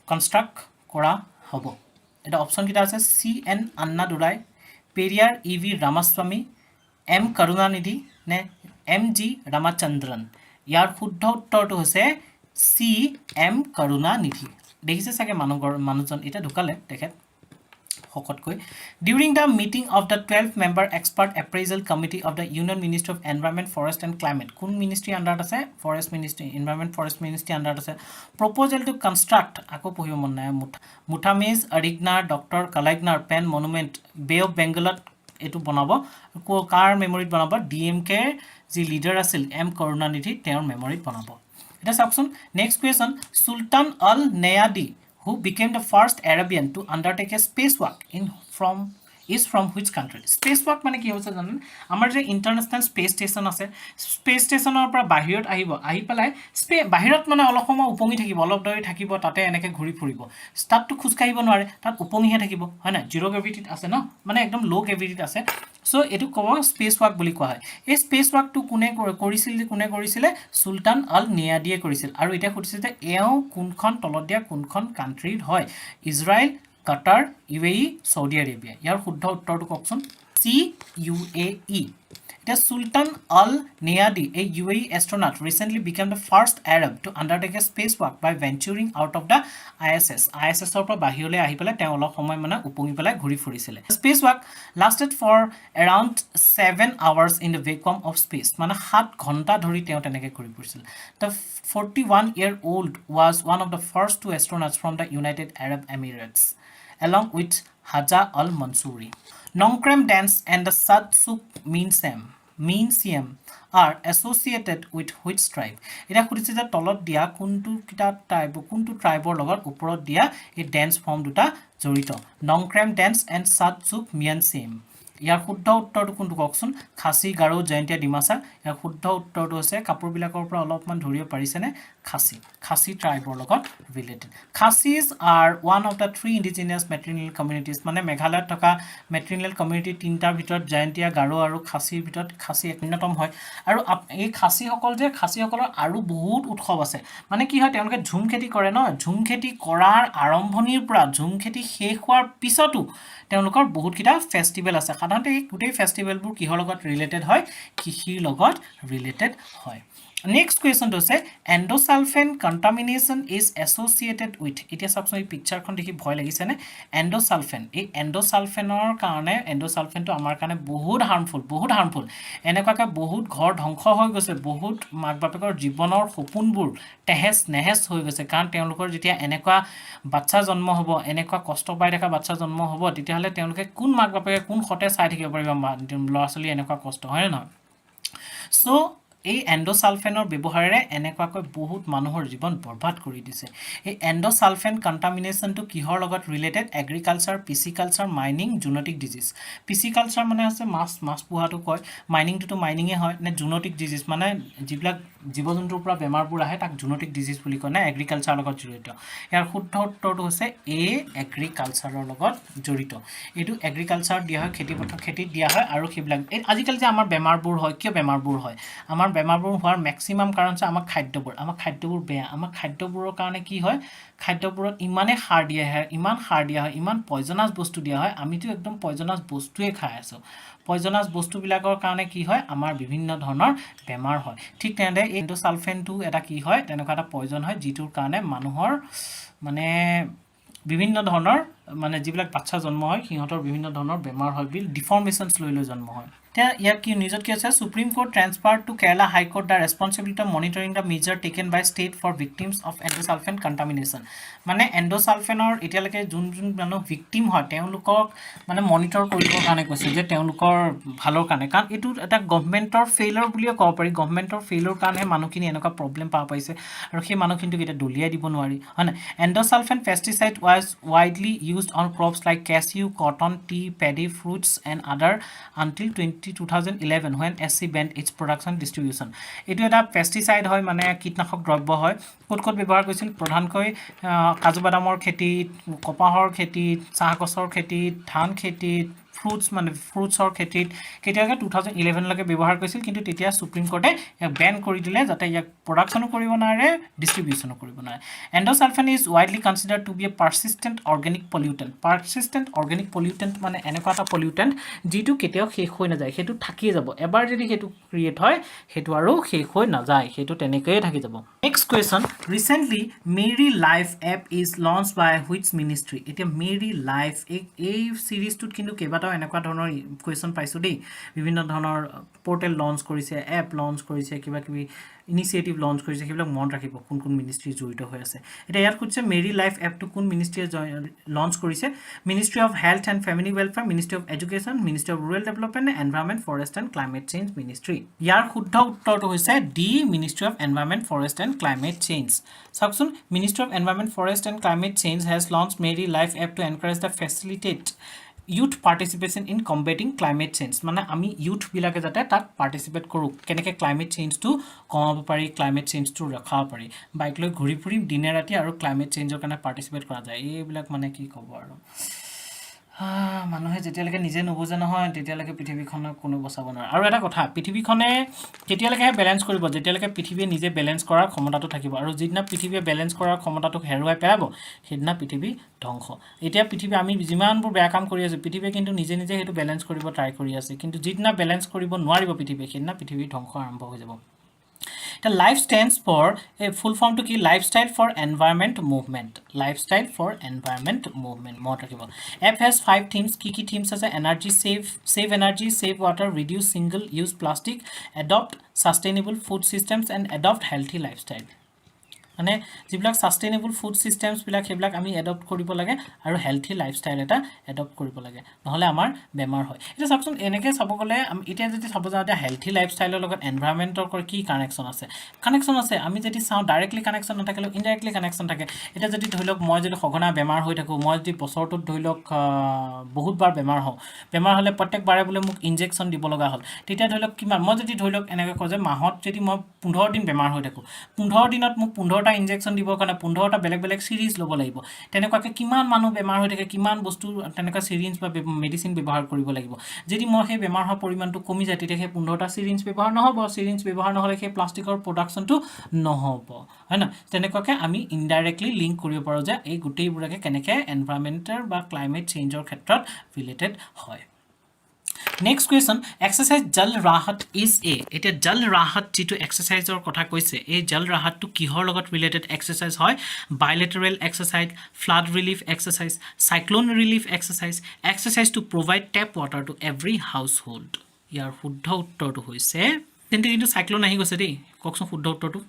কনষ্ট্ৰাক্ট কৰা হ'ব? এটা অপশ্যনকেইটা আছে CN Annadurai, Periyar EV Ramaswamy, M Karunanidhi নে MG ৰামাচন্দ্ৰন? ইয়াৰ শুদ্ধ উত্তৰটো হৈছে CM কৰুণানিধি। দেখিছে চাগে মানুহজন এতিয়া ঢুকালে তেখেত শকতকৈ। During the meeting of the 12-member expert appraisal committee of the union ministry of environment forest and climate, কোন মিনিষ্ট্ৰী আণ্ডাৰত আছে? Forest ministry, environment forest ministry আণ্ডাৰত আছে। প্ৰপ'জেল টু কনষ্ট্ৰাক্ট, আকৌ পঢ়িব মন নাই, Muthamizh Arignar doctor Kalaignar pen monument bay of বেংগলত এইটো বনাব, কাৰ মেমৰিত বনাব? DMKৰ যি লিডাৰ আছিল M কৰুণানিধি, তেওঁৰ মেমৰিত বনাব। এতিয়া চাওকচোন next question, Sultan al Neyadi who became the first Arabian to undertake a spacewalk is from which country? Spacewalk মানে কি হৈছে জানেন? আমাৰ যে ইণ্টাৰনেশ্যনেল স্পেচ ষ্টেচন আছে, স্পেচ ষ্টেচনৰ পৰা বাহিৰত আহিব, আহি পেলাই বাহিৰত মানে অলপ সময় উপঙি থাকিব, অলপ দেৰি থাকিব, তাতে এনেকৈ ঘূৰি ফুৰিব। তাততো খোজকাঢ়িব নোৱাৰে, তাত উপঙিহে থাকিব, হয় নাই? জিৰ' গ্ৰেভিটিত আছে ন, মানে একদম ল' গ্ৰেভিটিত আছে। চ' এইটো ক'ব স্পেচ ৱাক বুলি কোৱা হয়। এই স্পেচ ৱাকটো কোনে কৰিছিলে? চুলতান অল নেয়াদিয়ে কৰিছিল। আৰু এতিয়া সুধিছে যে এওঁ কোনখন তলত দিয়া কোনখন কাণ্ট্ৰিৰ হয়? ইজৰাইল, কাটাৰ, UAE, চৌদি আৰবিয়া। ইয়াৰ শুদ্ধ উত্তৰটো কওকচোন। CUAE। এতিয়া চুলতান অল নেয়াদি, এই UAE astronaut recently became the first Arab to undertake a spacewalk by venturing out of the ISS. ISSৰ পৰা বাহিৰলৈ আহি পেলাই তেওঁ অলপ সময় মানে উপঙি পেলাই ঘূৰি ফুৰিছিলে। Spacewalk lasted for around 7 hours in the vacuum of space, মানে 7 ঘণ্টা ধৰি তেওঁ তেনেকৈ ঘূৰি ফুৰিছিল। The 41-year-old was one of the first two astronauts from the United Arab Emirates, along with Haja al-Mansouri. Nongkrem dance and the Satsuk Meansiam are associated with which tribe? এটা সুধিছে যে তলত দিয়া কোনটো ট্ৰাইবৰ লগত ওপৰত দিয়া এই ডেন্স ফৰ্ম দুটা জড়িত? Nongkrem dance and Shad Suk Mynsiem. ইয়াৰ শুদ্ধ উত্তৰটো কোনটো কওকচোন? খাচী, গাৰো, জয়ন্তীয়া, ডিমাচা। ইয়াৰ শুদ্ধ উত্তৰটো হৈছে কাপোৰবিলাকৰ পৰা অলপমান ধৰিব পাৰিছেনে? খাচী ট্ৰাইবৰ লগত related. Khasis are one of the 3 indigenous matrilineal communities, মানে মেঘালয়ত থকা মেট্ৰিনিয়েল কমিউনিটি 3টাৰ ভিতৰত জয়ন্তীয়া, গাৰো আৰু খাচীৰ ভিতৰত খাচী এক অন্যতম হয়। আৰু এই খাচীসকলৰ আৰু বহুত উৎসৱ আছে। মানে কি হয়, তেওঁলোকে ঝুম খেতি কৰে ন, ঝুম খেতি কৰাৰ আৰম্ভণিৰ পৰা ঝুম খেতি শেষ হোৱাৰ পিছতো তেওঁলোকৰ বহুতকেইটা ফেষ্টিভেল আছে। সাধাৰণতে এই গোটেই ফেষ্টিভেলবোৰ কিহৰ লগত ৰিলেটেড হয়? কৃষিৰ লগত ৰিলেটেড হয়। নেক্সট কুৱেশ্যনটো হৈছে এণ্ডোচালফেন কণ্টামিনেশ্যন ইজ এছ'চিয়েটেড উইথ। এতিয়া চাওকচোন এই পিকচাৰখন দেখি ভয় লাগিছেনে? এণ্ডোচালফেন, এই এণ্ডোচালফেনৰ কাৰণে, এণ্ডোচালফেনটো আমাৰ কাৰণে বহুত হাৰ্মফুল। এনেকুৱাকৈ বহুত ঘৰ ধ্বংস হৈ গৈছে, বহুত মাক বাপেকৰ জীৱনৰ সপোনবোৰ তেহেজ নেহেজ হৈ গৈছে। কাৰণ তেওঁলোকৰ যেতিয়া এনেকুৱা বাচ্ছা জন্ম হ'ব, এনেকুৱা কষ্ট পাই থকা বাচ্ছা জন্ম হ'ব, তেতিয়াহ'লে তেওঁলোকে কোন মাক বাপেকে কোন সতে চাই থাকিব পাৰিব ল'ৰা ছোৱালী এনেকুৱা কষ্ট, হয়নে নহয়? চ' এই এণ্ডোসালফেনৰ ব্যৱহাৰেৰে এনেকুৱাকৈ বহুত মানুহৰ জীৱন বৰবাদ কৰি দিছে এই এণ্ডোসালফেন কন্টামিনেশনটো কিহৰ লগত related agriculture pisciculture mining zoonotic disease pisciculture মানে আছে মাছ পোহাটো কয় মাইনিংটো মাইনিঙে হয় নে জুনোটিক ডিজিজ মানে যিবিলাক জীৱ-জন্তুৰ পৰা বেমাৰবোৰ আহে তাক জুনোটিক ডিজিজ বুলি কয় না এগ্ৰিকালচাৰৰ লগত জড়িত ইয়াৰ শুদ্ধ উত্তৰটো হৈছে এ এগ্ৰিকালচাৰৰ লগত জড়িত এইটো এগ্ৰিকালচাৰ দিয়া হয় খেতিত দিয়া হয় আৰু সেইবিলাক আজিকালি যে আমাৰ বেমাৰবোৰ হয় কিয় বেমাৰবোৰ হয় আমাৰ বেমাৰবোৰ হোৱাৰ ম্যাক্সিমাম কাৰণ আছে আমাৰ খাদ্যবোৰ বেয়া আমাৰ খাদ্যবোৰৰ কাৰণে কি হয় খাদ্যবোৰত ইমানে সাৰ দিয়া হয় ইমান পয়জনাছ বস্তু দিয়া হয় আমিতো একদম পয়জনাছ বস্তুৱে খাই আছো পয়জনাছ বস্তুবিলাকৰ কাৰণে কি হয় আমাৰ বিভিন্ন ধৰণৰ বেমাৰ হয় ঠিক তেনেদৰে এই এণ্ডোসালফেনটো এটা কি হয় তেনেকুৱা এটা পয়জন হয় যিটোৰ কাৰণে মানুহৰ মানে বিভিন্ন ধৰণৰ মানে যিবিলাক বাচ্চা জন্ম হয় সিহঁতৰ বিভিন্ন ধৰণৰ বেমাৰ হয় বিল ডিফৰ্মেশনছ লৈ জন্ম হয় এতিয়া ইয়াৰ কি নিউজত কি আছে supreme court transfer to Kerala high court the responsibility of monitoring the measure taken by state for victims of endosulfan contamination মানে এণ্ডোসালফেনৰ এতিয়ালৈকে যোন মানুহ ভিক্টিম হয় তেওঁলোকক মানে মনিটৰ কৰিবৰ কাৰণে কৈছে যে তেওঁলোকৰ ভালৰ কাৰণে কাৰণ এইটো এটা গভৰ্ণমেণ্টৰ ফেইলৰ বুলিয়ে ক'ব পাৰি গভৰ্ণমেণ্টৰ ফেইলৰ কাৰণেহে মানুহখিনি এনেকুৱা প্ৰব্লেম পাব পাৰিছে আৰু সেই মানুহখিনিক এতিয়া দলিয়াই দিব নোৱাৰি হয় না endosulfan pesticide was widely used on crops like cashew, cotton, tea, paddy, fruits and other until 2011 when SC banned its production distribution. এটো এটা পেষ্টিসাইড হয় মানে কীটনাশক দ্ৰব্য হয় ক'ত ব্যৱহাৰ কৰিছিল প্ৰধানকৈ কাজু বাদামৰ খেতিত কপাহৰ খেতিত চাহ গছৰ খেতিত ধান খেতিত ফ্ৰুটছৰ খেতিত কেতিয়াকৈ 2011 লৈকে ব্যৱহাৰ কৰিছিল কিন্তু তেতিয়া সুপ্ৰিম কোৰ্টে ইয়াক বেন কৰি দিলে যাতে ইয়াক প্ৰডাকশ্যনো কৰিব নোৱাৰে ডিষ্ট্ৰিবিউশ্যনো কৰিব নোৱাৰে endosulfan is widely considered to be a persistent organic pollutant মানে এনেকুৱা এটা পলিউটেণ্ট যিটো কেতিয়াও শেষ হৈ নাযায় সেইটো থাকিয়ে যাব এবাৰ যদি সেইটো ক্ৰিয়েট হয় সেইটো আৰু শেষ হৈ নাযায় সেইটো তেনেকৈয়ে থাকি যাব next question recently Meri life app is launch by which ministry এতিয়া মেৰী লাইফ এই চিৰিজটোত কিন্তু কেইবাটাও এনেকুৱা ধৰণৰ কুৱেশ্যন পাইছোঁ দেই বিভিন্ন ধৰণৰ পৰ্টেল লঞ্চ কৰিছে এপ লঞ্চ কৰিছে কিবা কিবি ইনিচিয়েটিভ লঞ্চ কৰিছে সেইবিলাক মনত ৰাখিব কোন মিনিষ্ট্ৰী জড়িত হৈ আছে এতিয়া ইয়াত কৈছে মেৰী লাইফ এপটো কোন মিনিষ্ট্ৰীয়ে লঞ্চ কৰিছে ministry of health and family welfare ministry of education ministry of rural development environment forest and climate change ministry ইয়াৰ শুদ্ধ উত্তৰটো হৈছে the ministry of environment forest and climate change চাওকচোন ministry of environment forest and climate change has launch Meri life app to encourage the facilitate youth participation in combating climate change মানে আমি youth বিলাকে যাতে তাত পাৰ্টিসিপেট কৰোঁ কেনেকৈ ক্লাইমেট চেঞ্জটো কমাব পাৰি ক্লাইমেট চেঞ্জটো ৰখাব পাৰি বাইক লৈ ঘূৰি ফুৰি দিনে ৰাতি আৰু ক্লাইমেট চেঞ্জৰ কাৰণে পাৰ্টিসিপেট কৰা যায় এইবিলাক মানে কি ক'ব আৰু মানুহে যেতিয়ালৈকে নিজে নুবুজে নহয় তেতিয়ালৈকে পৃথিৱীখনক কোনো বচাব নোৱাৰে আৰু এটা কথা পৃথিৱীখনে কেতিয়ালৈকে বেলেঞ্চ কৰিব যেতিয়ালৈকে পৃথিৱীয়ে নিজে বেলেঞ্চ কৰাৰ ক্ষমতাটো থাকিব আৰু যিদিনা পৃথিৱীয়ে বেলেঞ্চ কৰাৰ ক্ষমতাটোক হেৰুৱাই পেলাব সেইদিনা পৃথিৱী ধ্বংস এতিয়া পৃথিৱী আমি যিমানবোৰ বেয়া কাম কৰি আছোঁ পৃথিৱীয়ে কিন্তু নিজে সেইটো বেলেঞ্চ কৰিব ট্ৰাই কৰি আছে কিন্তু যিদিনা বেলেঞ্চ কৰিব নোৱাৰিব পৃথিৱীয়ে সেইদিনা পৃথিৱীৰ ধ্বংস আৰম্ভ হৈ যাব The life stands for a full form to key lifestyle for environment movement. Lifestyle for environment movement. More talkable. App has 5 themes. Key themes as energy save energy, save water, reduce single-use plastic, adopt sustainable food systems, and adopt healthy lifestyle. মানে যিবিলাক sustainable food সিস্টেমছ বিলাক সেইবিলাক আমি adopt কৰিব লাগে আৰু healthy lifestyle এটা adopt কৰিব লাগে নহলে আমাৰ বেমাৰ হয় এটা চাওকচোন এনেকৈ চাব গ'লে এতিয়া যদি চাব যাওঁ এতিয়া হেলথি লাইফষ্টাইলৰ লগত এনভাইৰনমেণ্টৰ কি কানেকশ্যন আছে আমি যদি চাওঁ ডাইৰেক্টলি কানেকশ্যন নাথাকিলেও ইনডাইৰেক্টলি কানেকশ্যন থাকে এতিয়া যদি ধৰি লওক মই যদি সঘনাই বেমাৰ হৈ থাকোঁ মই যদি বছৰটোত ধৰি লওক বহুতবাৰ বেমাৰ হ'লে প্ৰত্যেকবাৰে বোলে মোক ইনজেকশ্যন দিব লগা হ'ল তেতিয়া ধৰি লওক কিমান মই যদি ধৰি লওক এনেকৈ কওঁ যে মাহত যদি মই 15 দিন বেমাৰ হৈ থাকোঁ 15 দিনত মোক 15টা ইনজেকশ্যন দিবৰ কাৰণে 15টা বেলেগ সিৰিজ ল'ব লাগিব তেনেকুৱাকৈ কিমান মানুহ বেমাৰ হৈ থাকে কিমান বস্তু তেনেকুৱা সিৰিঞ্জ বা মেডিচিন ব্যৱহাৰ কৰিব লাগিব যদি মই সেই বেমাৰ হোৱাৰ পৰিমাণটো কমি যায় তেতিয়া সেই 15টা সিৰিঞ্জ ব্যৱহাৰ নহ'ব সিৰিঞ্জ ব্যৱহাৰ নহ'লে সেই প্লাষ্টিকৰ প্ৰডাকশ্যনটো নহ'ব হয় না তেনেকুৱাকৈ আমি ইনডাইৰেক্টলি লিংক কৰিব পাৰোঁ যে এই গোটেইবোৰকে কেনেকৈ এনভাইৰনমেণ্টৰ বা ক্লাইমেট চেঞ্জৰ ক্ষেত্ৰত ৰিলেটেড হয় Next question, exercise Jal Rahat is a. It is Jal Rahat jitu exercise or kotha koise. A Jal Rahat to kihor logot related exercise hoy. Bilateral exercise, flood relief exercise, cyclone relief exercise to provide tap water to every household. Yar শুদ্ধ উত্তৰটো হৈছে তেন্তে কিন্তু cyclone আহি গৈছে দেই ককচোন শুদ্ধ উত্তৰটো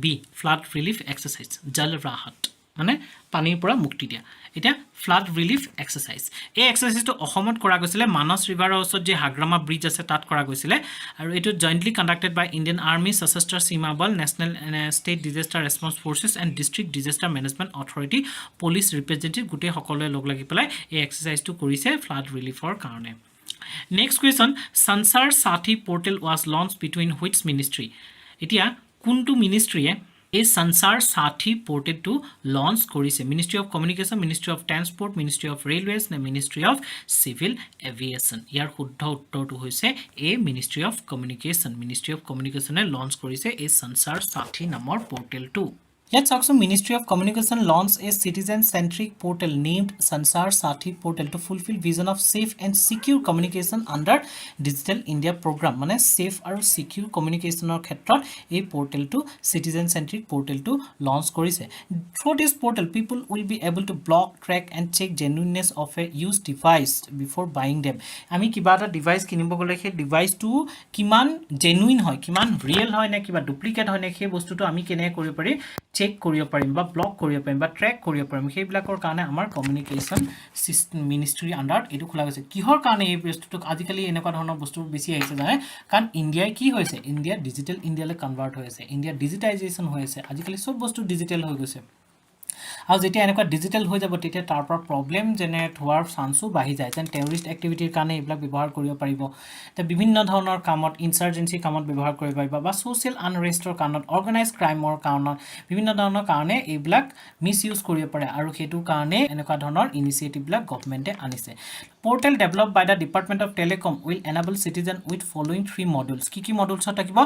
B flood relief exercise Jal Rahat মানে পানীৰ পৰা মুক্তি দিয়া এটা ফ্লাড ৰিলিফ এক্সাৰসাইজ এই এক্সাৰসাইজটো অসমত কৰা গৈছিল মানস ৰিভাৰৰ ওচৰত যে হাগ্ৰামা ব্ৰিজ আছে তাত কৰা গৈছিল আৰু এটো jointly conducted by Indian army Sashastra Seema Bal national state disaster response forces and district disaster management authority police representative গোটেই সকলোৱে লগ লাগি পেলাই এই এক্সাৰসাইজটো কৰিছে ফ্লাড ৰিলিফৰ কাৰণে নেক্সট কুৱেশ্যন সংসাৰ সাথী portal was launch between which ministry এতিয়া কোনটো মিনিষ্ট্ৰীয়ে এই সংসাৰ সাথী পোৰ্টেলটো লঞ্চ কৰিছে ministry of communication ministry of transport ministry of railways নে মিনিষ্ট্ৰী অফ চিভিল এভিয়েশ্যন ইয়াৰ শুদ্ধ উত্তৰটো হৈছে এই মিনিষ্ট্ৰী অফ কমিউনিকেশ্যনে লঞ্চ কৰিছে এই সংসাৰ সাথী নামৰ পোৰ্টেলটো Let's also Ministry of Communication launch a citizen-centric portal named Sansar Sathi Portal to fulfill vision of safe and secure communication under Digital India program. মানে safe আৰু secure communication or ক্ষেত্ৰত এই portal to citizen-centric portal to launch কৰিছে. Through this portal, people will be able to block, track and check genuineness of a used device before buying them. আমি কিবা এটা device কিনিব গলে সেই ডিভাইসটো কিমান জেনুইন হয় কিমান ৰিয়েল হয় না কিবা ডুপ্লিকেট হয় না সেই বস্তুটো আমি কেনে কৰিব পাৰি চেক কৰিব পাৰিম বা ব্লক কৰিব পাৰিম বা ট্ৰেক কৰিব পাৰিম সেইবিলাকৰ কাৰণে আমাৰ কমিউনিকেশ্যন মিনিষ্ট্ৰি আন্ডাৰত এটো খোলা গৈছে কিহৰ কাৰণে এই বস্তুটো আজিকালি এনেকুৱা ধৰণৰ বস্তু বেছি আহিছে জানে কাৰণ ইণ্ডিয়াই কি হৈছে ইণ্ডিয়া ডিজিটেল ইণ্ডিয়ালৈ কনভাৰ্ট হৈ আছে ইণ্ডিয়া ডিজিটাইজেশ্যন হৈ আছে আজিকালি সব বস্তু ডিজিটেল হৈ গৈছে আৰু যেতিয়া এনেকুৱা ডিজিটেল হৈ যাব তেতিয়া তাৰ পৰা প্ৰবলেম জেনেৰেট হোৱাৰ চান্সও বাঢ়ি যায় যেন টেৰৰিষ্ট এক্টিভিটিৰ কাৰণে এইবিলাক ব্যৱহাৰ কৰিব পাৰিব তে বিভিন্ন ধৰণৰ কামত ইনসাৰ্জেন্সি কামত ব্যৱহাৰ কৰিব পাৰিব বা সোশ্যাল আনৰেষ্টৰ কাৰণত অৰ্গানাইজ ক্ৰাইমৰ কাৰণত বিভিন্ন ধৰণৰ কাৰণে এইবিলাক মিস ইউজ কৰিব পাৰে আৰু হেতু কাৰণে এনেকুৱা ধৰণৰ ইনিচিয়েটিভ বিলাক গভৰ্ণমেণ্টে আনিছে Portal developed by the Department of Telecom will enable citizen with following 3 modules. Kiki modules থাকিব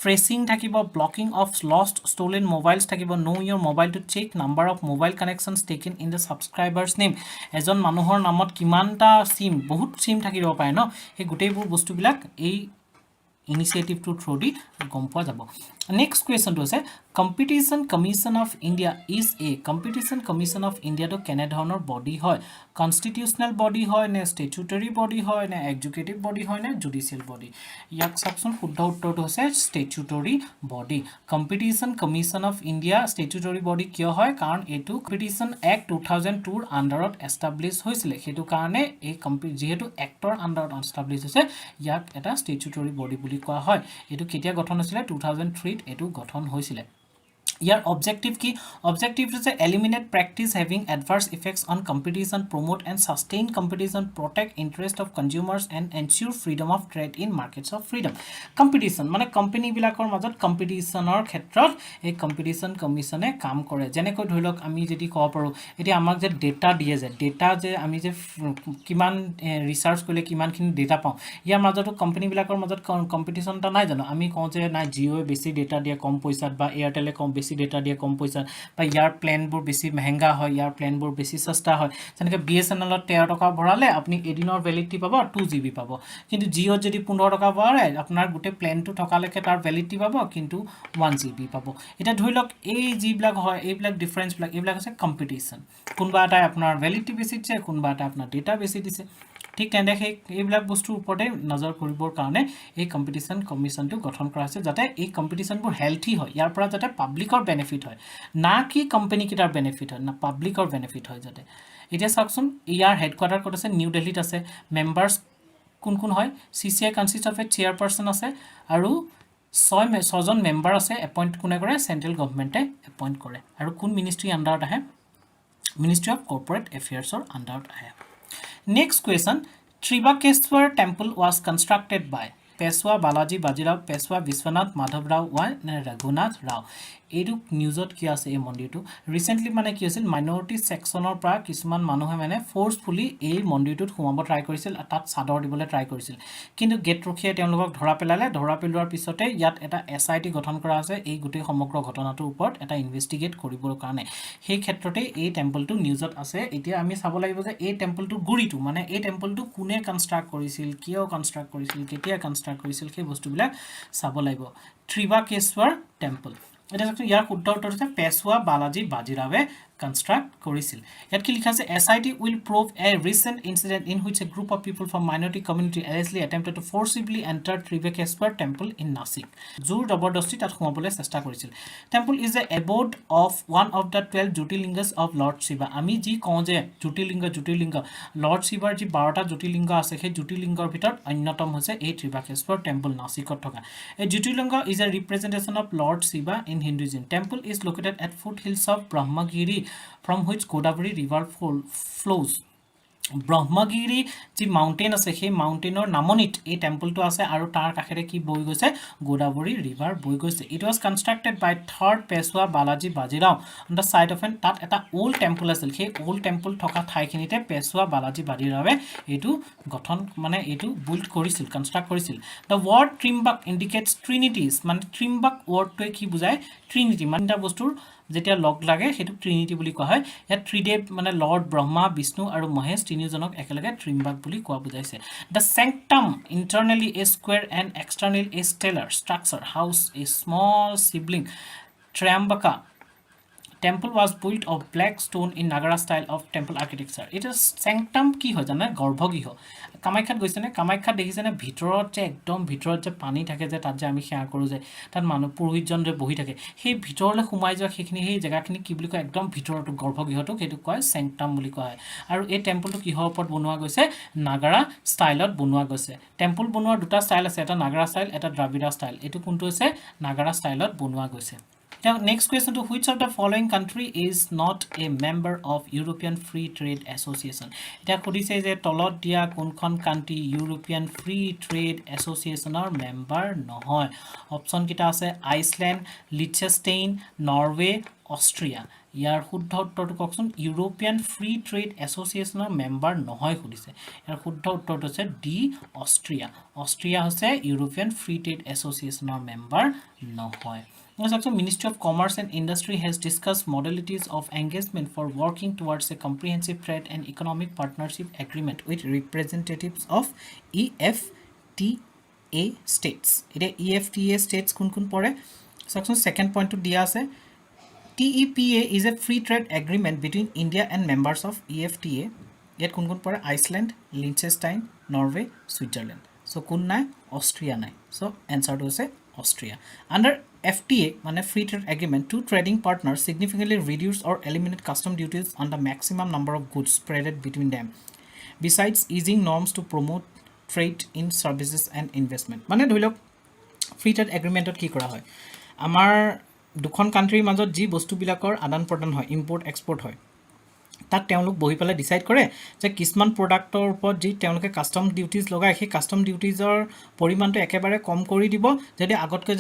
tracing থাকিব blocking of lost stolen mobiles থাকিব know your mobile to check number of mobile connections taken in the subscriber's name. এজন মানুহৰ নামত কিমানটা সিম বহুত সিম থাকিব পাৰে ন এই গুটেইবোৰ বস্তুবিলাক এই ইনিচিয়েটিভ টু থ্ৰু দি গম পোৱা যাব নেক্সট কুৱেশ্যনটো আছে competition commission of India is a competition commission of ইণ্ডিয়াটো কেনে ধৰণৰ বডি হয় কনষ্টিটিউশনেল বডি হয় নে ষ্টেচুটৰী বডি হয় নে এক্সিকিউটিভ বডি হয় নে জুডিচিয়েল বডি ইয়াক চাওকচোন শুদ্ধ উত্তৰটো হৈছে statutory body competition commission of India statutory body কিয় হয় কাৰণ এটো কম্পিটিশন এক্ট 2002 ৰ আন্ডাৰত এষ্টাব্লিছ হৈছিল হেতু কাৰণে এই যেহেতু এক্টৰ আন্ডাৰত এষ্টাব্লিছ হৈছে ইয়াক এটা ষ্টেচুটৰী বডি বুলি কোৱা হয় এটো কেতিয়া গঠন হৈছিল 2003 ত এটো গঠন হৈছিল Your objective key objective is to eliminate practice having adverse effects on competition promote and sustain competition protect interest of consumers and ensure freedom of trade in markets of freedom competition মানে company বিলাকৰ মাজত কম্পিটিশনৰ ক্ষেত্ৰত এই competition কমিশনে কাম কৰে যেনেকৈ ধৰিলক আমি যদি কব পাৰো এটি আমাক যে ডেটা দিয়ে যে ডেটা যে আমি যে কিমান ৰিসাৰ্চ কৰিলে কিমানখিনি ডেটা পাওঁ ইয়াৰ মাজত কোম্পানী বিলাকৰ মাজত কম্পিটিশনটা নাই জানো আমি কওঁ যে নাই জিঅ বেছি ডেটা দিয়ে কম পইচাত বা এয়াৰটেলে কম বেছি ডেটা দিয়ে কম পইচা বা ইয়াৰ প্ল্যানবোৰ বেছি মহঙ্গা হয় ইয়াৰ প্ল্যানবোৰ বেছি সস্তা হয় যেনেকৈ BSNL ত 13 টকা ভৰালে আপুনি এদিনৰ ভ্যালিডিটি পাব 2 GB পাব কিন্তু জিঅ যদি 15 টকা ভৰালে আপোনাৰ গোটে প্ল্যানটো থকালৈকে তাৰ ভ্যালিডিটি পাব কিন্তু 1 GB পাব এটা ধৰিলক এই জিবিলাক হয় এইবিলাক ডিফাৰেন্স বিলাক এইবিলাক আছে কম্পিটিশন কোনবা এটা আপোনাৰ ভ্যালিডিটি বেছি দিছে কোনবা এটা আপোনাৰ ডেটা বেছি দিছে ঠিক তেনেকৈ এইবিলাক বস্তুৰ ওপৰতে নজৰ কৰিবৰ কাৰণে এই কম্পিটিশন কমিশনটো গঠন কৰা হৈছে যাতে এই কম্পিটিশনবোৰ হেলথি হয় ইয়াৰ পৰা যাতে পাব্লিকৰ বেনিফিট হয় না কি কোম্পানী কিটাৰ বেনিফিট হয় না পাব্লিকৰ বেনিফিট হয় যাতে এতিয়া চাওকচোন ইয়াৰ হেডকোৱাৰ্টাৰ ক'ত আছে নিউ দিল্লীত আছে মেম্বাৰ্স কোন হয় CCI কনসিষ্ট অফ এ চেয়াৰপাৰসন আছে আৰু 6 জন মেম্বাৰ আছে এপইন্ট কোনে কৰে সেন্ট্ৰেল গভৰ্ণমেণ্টে এপইন্ট কৰে আৰু কোন মিনিষ্ট্ৰি আন্ডাৰত আহে মিনিষ্ট্ৰি অফ কৰ্পোৰেট এফেয়াৰ্ছৰ আন্ডাৰত আহে Next question, Tribakeswar temple was constructed by Peshwa Balaji Bajirao, Peshwa Vishwanath Madhavrao and Raghunath Rao. এইটো নিউজত কি আছে এই মন্দিৰটো ৰিসেন্টলি মানে কি আছিল মাইনৰিটি সেকশনৰ পৰা কিছুমান মানুহে মানে ফোৰ্সফুলি এই মন্দিৰটোত সোমাব ট্ৰাই কৰিছিল তাত সাদৰ দিবলৈ ট্ৰাই কৰিছিল কিন্তু গেট ৰখিয়ে তেওঁলোকক ধৰা পেলোৱাৰ পিছতে ইয়াত এটা SIT গঠন কৰা আছে এই গোটেই সমগ্ৰ ঘটনাটোৰ ওপৰত এটা ইনভেষ্টিগেট কৰিবৰ কাৰণে সেই ক্ষেত্ৰতে এই টেম্পলটো নিউজত আছে এতিয়া আমি চাব লাগিব যে এই টেম্পলটোৰ গুৰিটো মানে এই টেম্পলটো কোনে কনস্ট্ৰাক্ট কৰিছিল কিয় কনস্ট্ৰাক্ট কৰিছিল কেতিয়া কনস্ট্ৰাক্ট কৰিছিল সেই বস্তুবিলাক চাব লাগিব Tribakeswar temple এটা ইয়াৰ শুদ্ধ উত্তৰ হৈছে পেশৱা বালাজী বাজিৰাৱে construct কৰিছিল ইয়াত কি লিখা আছে SIT will prove a recent incident in which a group of people from minority community allegedly attempted to forcibly enter Trivakeswar temple in Nasik জোৰ জবৰদস্তি তাত সোমাবলৈ চেষ্টা কৰিছিল temple is the abode of one of the 12 Jyotirlingas of Lord Shiva আমি যি কওঁ যে জ্যোতিৰ্লিংগ Lord Shiva যি 12টা জ্যোতিৰ্লিংগ আছে সেই জ্যোতিৰ্লিংগৰ ভিতৰত অন্যতম হৈছে এই Trivakeswar temple নাসিকত থকা a Jyotirlinga is a representation of Lord Shiva in Hinduism temple is located at foothills of Brahmagiri from which Godavari river flows ব্ৰহ্মগিৰি যি মাউন্টেইন আছে সেই মাউন্টেইনৰ নামনিত এই টেম্পলটো আছে আৰু তাৰ কাষেৰে কি বৈ গৈছে গোদাবৰী ৰিভাৰ বৈ গৈছে it was constructed by third Peshwa Balaji Bajirao on the side of an তাত এটা ওল্ড টেম্পল আছিল সেই ওল্ড টেম্পল থকা ঠাইখিনিতে পেশৱা বালাজী বাজিৰাৱে এইটো গঠন মানে এইটো বিল্ড কৰিছিল কনস্ট্ৰাক্ট কৰিছিল দা ওয়াৰ্ড ট্ৰিম্বাক ইন্ডিকেটস ট্ৰিনিটিজ মানে ট্ৰিম্বাক ওয়াৰ্ডটোৱে কি বুজায় ট্ৰিনিটি মানে বস্তুৰ যেতিয়া লগ লাগে হেতু ট্ৰিনিটি বুলি কোৱা হয় ইয়াত ত্ৰিদেৱ মানে লৰ্ড ব্ৰহ্মা বিষ্ণু আৰু মহেশ তিনিজনক একেলগে ট্ৰিম্বাক বুলি কোৱা বুজাইছে the sanctum internally a square and externally a stellar structure house a small sibling Triambaka temple was built of black stone in Nagara style of temple architecture it is sanctum কি হয় জানা গৰ্ভগৃহ কামাখ্যাত গৈছে নে কামাখ্যাত দেখিছে নে ভিতৰত যে একদম ভিতৰত যে পানী থাকে যে তাত যে আমি সেৱা কৰো যে তাত মানুহ পুৰোহিতজন যে বহি থাকে সেই ভিতৰলৈ সোমাই যোৱা সেইখিনি সেই জায়গাখিনি কি বুলি কয় একদম ভিতৰটো গৰ্ভগৃহটো সেইটো কয় sanctum বুলি কয় আৰু এই টেম্পলটো কিহৰ ওপৰত বনোৱা গৈছে নাগাৰা ষ্টাইলত বনোৱা গৈছে টেম্পল বনোৱাৰ দুটা ষ্টাইল আছে এটা নাগাৰা ষ্টাইল এটা দ্ৰাবিড়া ষ্টাইল এটো কোনটো আছে নাগাৰা ষ্টাইলত বনোৱা গৈছে Now, next question to which of the following country is not a member of European Free Trade Association? It is a tolot dia kunkhon country European Free Trade Association or member nohoy. Option kita ase Iceland, Liechtenstein, Norway, Austria. ইয়াৰ শুদ্ধ উত্তৰটো কওকচোন European free trade এছ'চিয়েশ্যনৰ member নহয় সুধিছে ইয়াৰ শুদ্ধ উত্তৰটো হৈছে D Austria হৈছে European free trade এছ'চিয়েশ্যনৰ member নহয় Also, Ministry of Commerce and Industry has discussed modalities of engagement for working towards a comprehensive trade and economic partnership agreement with representatives of EFTA states. Ite EFTA states kun pore. So, second point to dia ase TEPA is a free trade agreement between India and members of EFTA. Yet kun pore Iceland, Liechtenstein, Norway, Switzerland. So, kun nai Austria nai. So, answer to say Austria. Under FTA, মানে free trade agreement, two trading partners significantly reduce or eliminate custom duties on the maximum number of goods spread between them. Besides easing norms to promote trade in services and investment. মানে ধৰি লওক free trade agreementত কি কৰা হয় আমাৰ দুখন কান্ট্ৰিৰ মাজত যি বস্তুবিলাকৰ আদান প্ৰদান হয় ইম্পৰ্ট এক্সপৰ্ট হয় তাক তেওঁলোক বহি পেলাই ডিসাইড কৰে যে কিছুমান প্ৰডাক্টৰ ওপৰত যি তেওঁলোকে কাস্টম ডিউটিজ লগায় সেই কাস্টম ডিউটিজৰ পৰিমাণটো একেবাৰে কম কৰি দিব যদি আগতে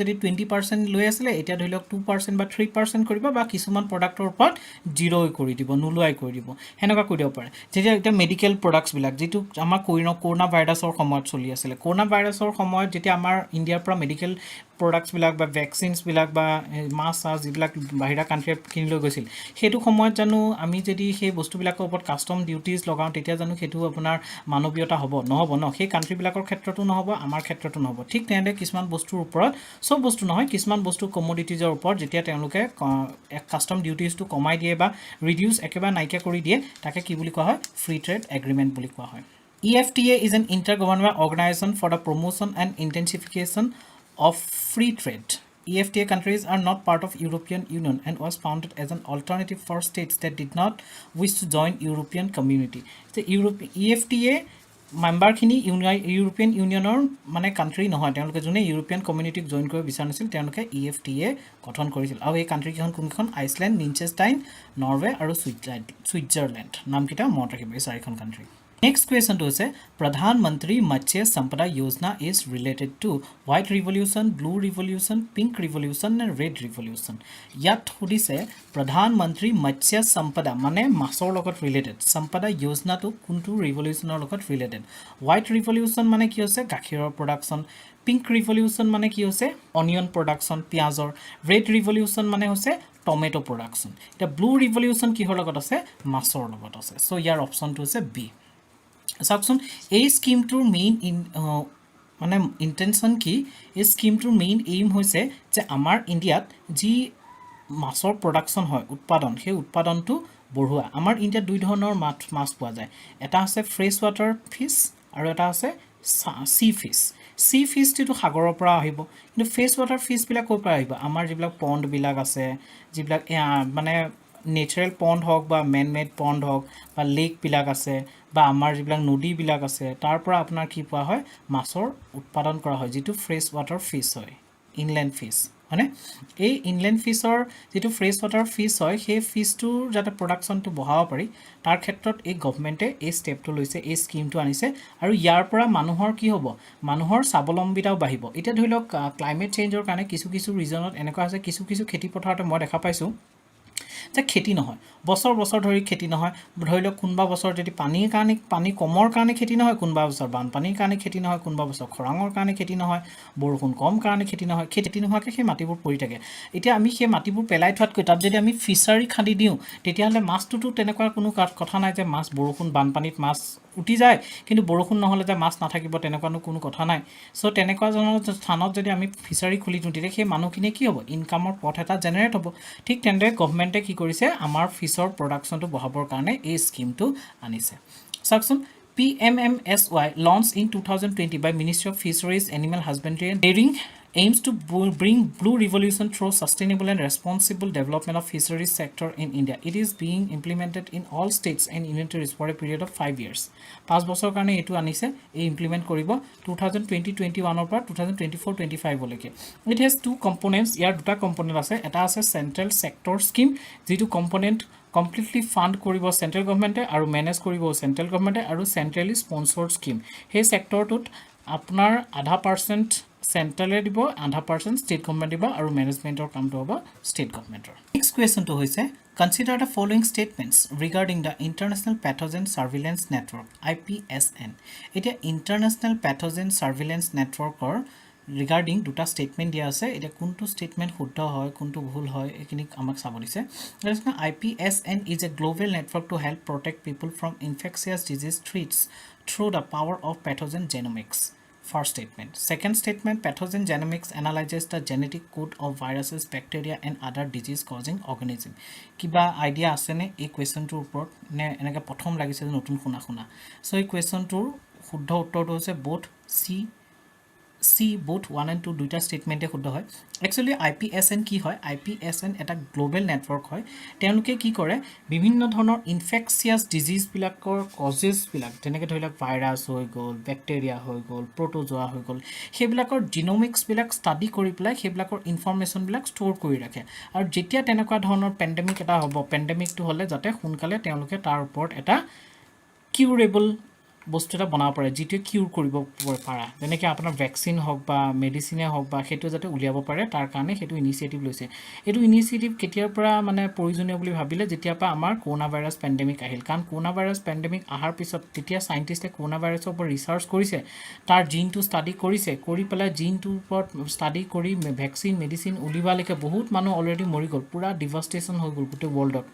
যদি 20% লৈ আছিল এতিয়া ধৰি লওক 2% বা 3% কৰিব বা কিছুমান প্ৰডাক্টৰ ওপৰত 0 কৰি দিব নুলুৱাই কৰি দিব হেনকা কৰি দিব পাৰে যেতিয়া এটা মেডিকেল প্ৰডাক্টছ বিলাক যেটো আমাৰ কৰোনা ভাইৰাছৰ সময়ত চলি আছিল কৰোনা ভাইৰাছৰ সময়ত যেতিয়া আমাৰ ইণ্ডিয়াৰ পৰা মেডিকেল products বিলাক বা ভ্যাকচিনস বিলাক বা মাছ যিবিলাক বাহিৰা কান্ট্ৰিত কিনি লৈ গৈছিল হেতু সময়ত জানো আমি যদি সেই বস্তুবিলাকৰ ওপৰত কাস্টম ডিউটিজ লগাও তেতিয়া জানো হেতু আপোনাৰ মানৱীয়তা হ'ব নহব ন সেই কান্ট্ৰি বিলাকৰ ক্ষেত্ৰতো নহব আমাৰ ক্ষেত্ৰতো নহব ঠিক তেনেদৰে কিছুমান বস্তুৰ ওপৰত সব বস্তু নহয় কিছুমান বস্তু কমোডিটিজৰ ওপৰত যেতিয়া তেওঁলোকে কাস্টম ডিউটিজটো কমাই দিয়ে বা ৰিডিউস একেবাৰে নাইকিয়া কৰি দিয়ে তাকে কি বুলি কোৱা হয় ফ্ৰী ট্ৰেড এগ্ৰিমেন্ট বুলি কোৱা হয় EFTA is an intergovernmental organization for the promotion and intensification of free trade. EFTA countries are not part of European Union and was founded as an alternative for states that did not wish to join European community. The EFTA member khini European Unionor mane country নহয় তেওঁলোকে জুনে European কমিউনিটিক join কৰিব বিচাৰিছিল তেওঁলোকে EFTA গঠন কৰিছিল আৰু এই কান্ট্ৰি কিখন কোনখন আইসল্যান্ড লিechtenstein নৰৱে আৰু সুইজাৰলেণ্ড নাম কিটা মনত ৰাখিব এই চাৰিখন country Next question to say Pradhan Mantri Matsya Sampada Yojana is related to White Revolution, Blue Revolution, Pink Revolution and Red Revolution. Yat hudise Pradhan Mantri Matsya Sampada mane masor logot related. Sampada Yojana to kuntu revolution logot related. White Revolution mane ki hoise gakhiror production. Pink Revolution mane ki hoise onion production piazor. Red Revolution mane hoise tomato production. The Blue Revolution ki hor logot ase masor logot ase. So your option to hoise B. Section A scheme to main in মানে intention কি এই স্কিমটোৰ main aim হৈছে যে আমাৰ ইন্ডিয়াত যি মাছৰ production হয় উৎপাদন সেই উৎপাদনটো বঢ়োৱা আমাৰ ইণ্ডিয়াত দুই ধৰণৰ মাছ পোৱা যায় এটা আছে ফ্ৰেছ ৱাটাৰ ফিছ আৰু এটা আছে সি ফিছ সি ফিছটো সাগৰৰ পৰা আহিব কিন্তু ফ্ৰেছ ৱাটাৰ ফিছবিলাক ক'ৰ পৰা আহিব আমাৰ যিবিলাক পণ্ডবিলাক আছে যিবিলাক মানে নেচাৰেল পণ্ড হওক বা মেন মেড পণ্ড হওক বা লেকবিলাক আছে বা আমাৰ যিবিলাক নদীবিলাক আছে তাৰ পৰা আপোনাৰ কি পোৱা হয় মাছৰ উৎপাদন কৰা হয় যিটো ফ্ৰেছ ৱাটাৰ ফিছ হয় ইনলেণ্ড ফিছ হয়নে এই ইনলেণ্ড ফিছৰ যিটো ফ্ৰেছ ৱাটাৰ ফিছ হয় সেই ফিছটোৰ যাতে প্ৰডাকশ্যনটো বঢ়াব পাৰি তাৰ ক্ষেত্ৰত এই গভৰ্ণমেণ্টে এই ষ্টেপটো লৈছে এই স্কিমটো আনিছে আৰু ইয়াৰ পৰা মানুহৰ কি হ'ব মানুহৰ স্বাৱলম্বিতাও বাঢ়িব এতিয়া ধৰি লওক ক্লাইমেট চেঞ্জৰ কাৰণে কিছু কিছু ৰিজনত এনেকুৱা আছে কিছু কিছু খেতি পথাৰতে মই দেখা পাইছোঁ যে খেতি নহয় বছৰ বছৰ ধৰি খেতি নহয় ধৰি লওক কোনোবা বছৰ যদি পানী কমৰ কাৰণে খেতি নহয় কোনোবা বছৰ বানপানীৰ কাৰণে খেতি নহয় কোনোবা বছৰ খৰাঙৰ কাৰণে খেতি নহয় বৰষুণ কম কাৰণে খেতি নহয় খেতি নোহোৱাকৈ সেই মাটিবোৰ পৰি থাকে এতিয়া আমি সেই মাটিবোৰ পেলাই থোৱাতকৈ তাত যদি আমি ফিছাৰী খান্দি দিওঁ তেতিয়াহ'লে মাছটোতো তেনেকুৱা কোনো কথা নাই যে মাছ বৰষুণ বানপানীত মাছ উটি যায় কিন্তু বৰষুণ নহ'লে যে মাছ নাথাকিব তেনেকুৱানো কোনো কথা নাই চ' তেনেকুৱা স্থানত যদি আমি ফিছাৰী খুলি দিওঁ তেতিয়া সেই মানুহখিনিয়ে কি হ'ব ইনকামৰ পথ এটা জেনেৰেট হ'ব ঠিক তেনেদৰে গভৰ্ণমেণ্টে কি কৰিছে আমাৰ ফিছৰ প্ৰডাকশ্যনটো বঢ়াবৰ কাৰণে এই স্কিমটো আনিছে চাওকচোন PMMSY launched in 2020 by Ministry of Fisheries, Animal Husbandry and Dairying aims to bring blue revolution through sustainable and responsible development of fisheries sector in India. It is being implemented in all states and union territories for a period of 5 years. 5 বছৰ কাৰণে এটো আনিছে এই implement কৰিব 2020-21 ৰ পৰা 2024-25 লৈকে it has two components ইয়াৰ দুটা কম্পোনেন্ট আছে এটা আছে সেন্ট্ৰেল সেক্টৰ স্কিম যেটো কম্পোনেন্ট completely fund কৰিব সেন্ট্ৰেল গভৰ্ণমেণ্টে আৰু মেনেজ কৰিব সেন্ট্ৰেল গভৰ্ণমেণ্টে আৰু সেন্ট্ৰেলি স্পন্সৰ্ড স্কিম সেই সেক্টৰটোত আপোনাৰ 0.5% সেন্ট্ৰেলে দিব 0.5% ষ্টেট গভৰ্ণমেণ্ট দিব আৰু মেনেজমেণ্টৰ কামটো হ'ব ষ্টেট গভৰ্ণমেণ্টৰ নেক্সট কুৱেশ্যনটো হৈছে Consider the following statements regarding the International Pathogen Surveillance Network IPSN. It is International Pathogen Surveillance Network or regarding দুটা statement দিয়া আছে এটা কোনটো statement শুদ্ধ হয় কোনটো ভুল হয় এখিনি আমাক চাব দিছে IPSN is a global network to help protect people from infectious disease threats through the power of pathogen genomics. First statement. Second statement, pathogen genomics analyzes the genetic code of viruses, bacteria and other disease causing organism. Kiba idea asene ei question tour upor ne enake prothom lagise notun khuna so ei question tour শুদ্ধ উত্তৰটো হৈছে both C both 1 and 2 দুইটা স্টেটমেন্টে শুদ্ধ হয় actually IPSN কি হয় IPSN এটা গ্লোবাল নেটৱৰ্ক হয় তেওঁলোকে কি কৰে বিভিন্ন ধৰণৰ ইনফেকচিয়াছ ডিজিজ বিলাকৰ কজেছ বিলাক যেনেকৈ ধৰিলক ভাইৰাছ হৈ গ'ল ব্যাকটেৰিয়া হৈ গ'ল প্ৰটোজোৱা হৈ গ'ল সেইবিলাকৰ জিনোমিক্স বিলাক ষ্টাডি কৰি পেলাই সেইবিলাকৰ ইনফৰমেশন বিলাক ষ্ট'ৰ কৰি ৰাখে আৰু যেতিয়া তেনেকুৱা ধৰণৰ পেণ্ডেমিক এটা হ'ব পেণ্ডেমিকটো হ'লে যাতে সোনকালে তেওঁলোকে তাৰ ওপৰত এটা কিউৰেবল বস্তু এটা বনাব পাৰে যেটো কিউৰ কৰিব পাৰা যেনেকৈ আপোনাৰ ভ্যাকচিন হওক বা মেডিচিনে হওক বা হেতু যাতে উলিয়াব পাৰে তাৰ কাৰণে হেতু ইনিচিয়েটিভ লৈছে এটো ইনিচিয়েটিভ কেতিয়াৰ পৰা মানে প্ৰয়োজনীয় বুলি ভাবিলে যেতিয়া পা আমাৰ কৰোনা ভাইৰাছ পেণ্ডেমিক আহিল কাৰণ কৰোনা ভাইৰাছ পেণ্ডেমিক আহাৰ পিছত তেতিয়া সাইন্টিষ্টে কৰোনা ভাইৰাছৰ ওপৰত ৰিসাৰ্চ কৰিছে তাৰ জিনটো ষ্টাডি কৰিছে কৰি পেলাই জিনটোৰ ওপৰত ষ্টাডি কৰি ভ্যাকচিন মেডিচিন উলিওৱালৈকে বহুত মানুহ অলৰেডি মৰি গ'ল পুৰা ডিভাষ্টেশ্যন হৈ গ'ল গোটেই ৱৰ্ল্ডত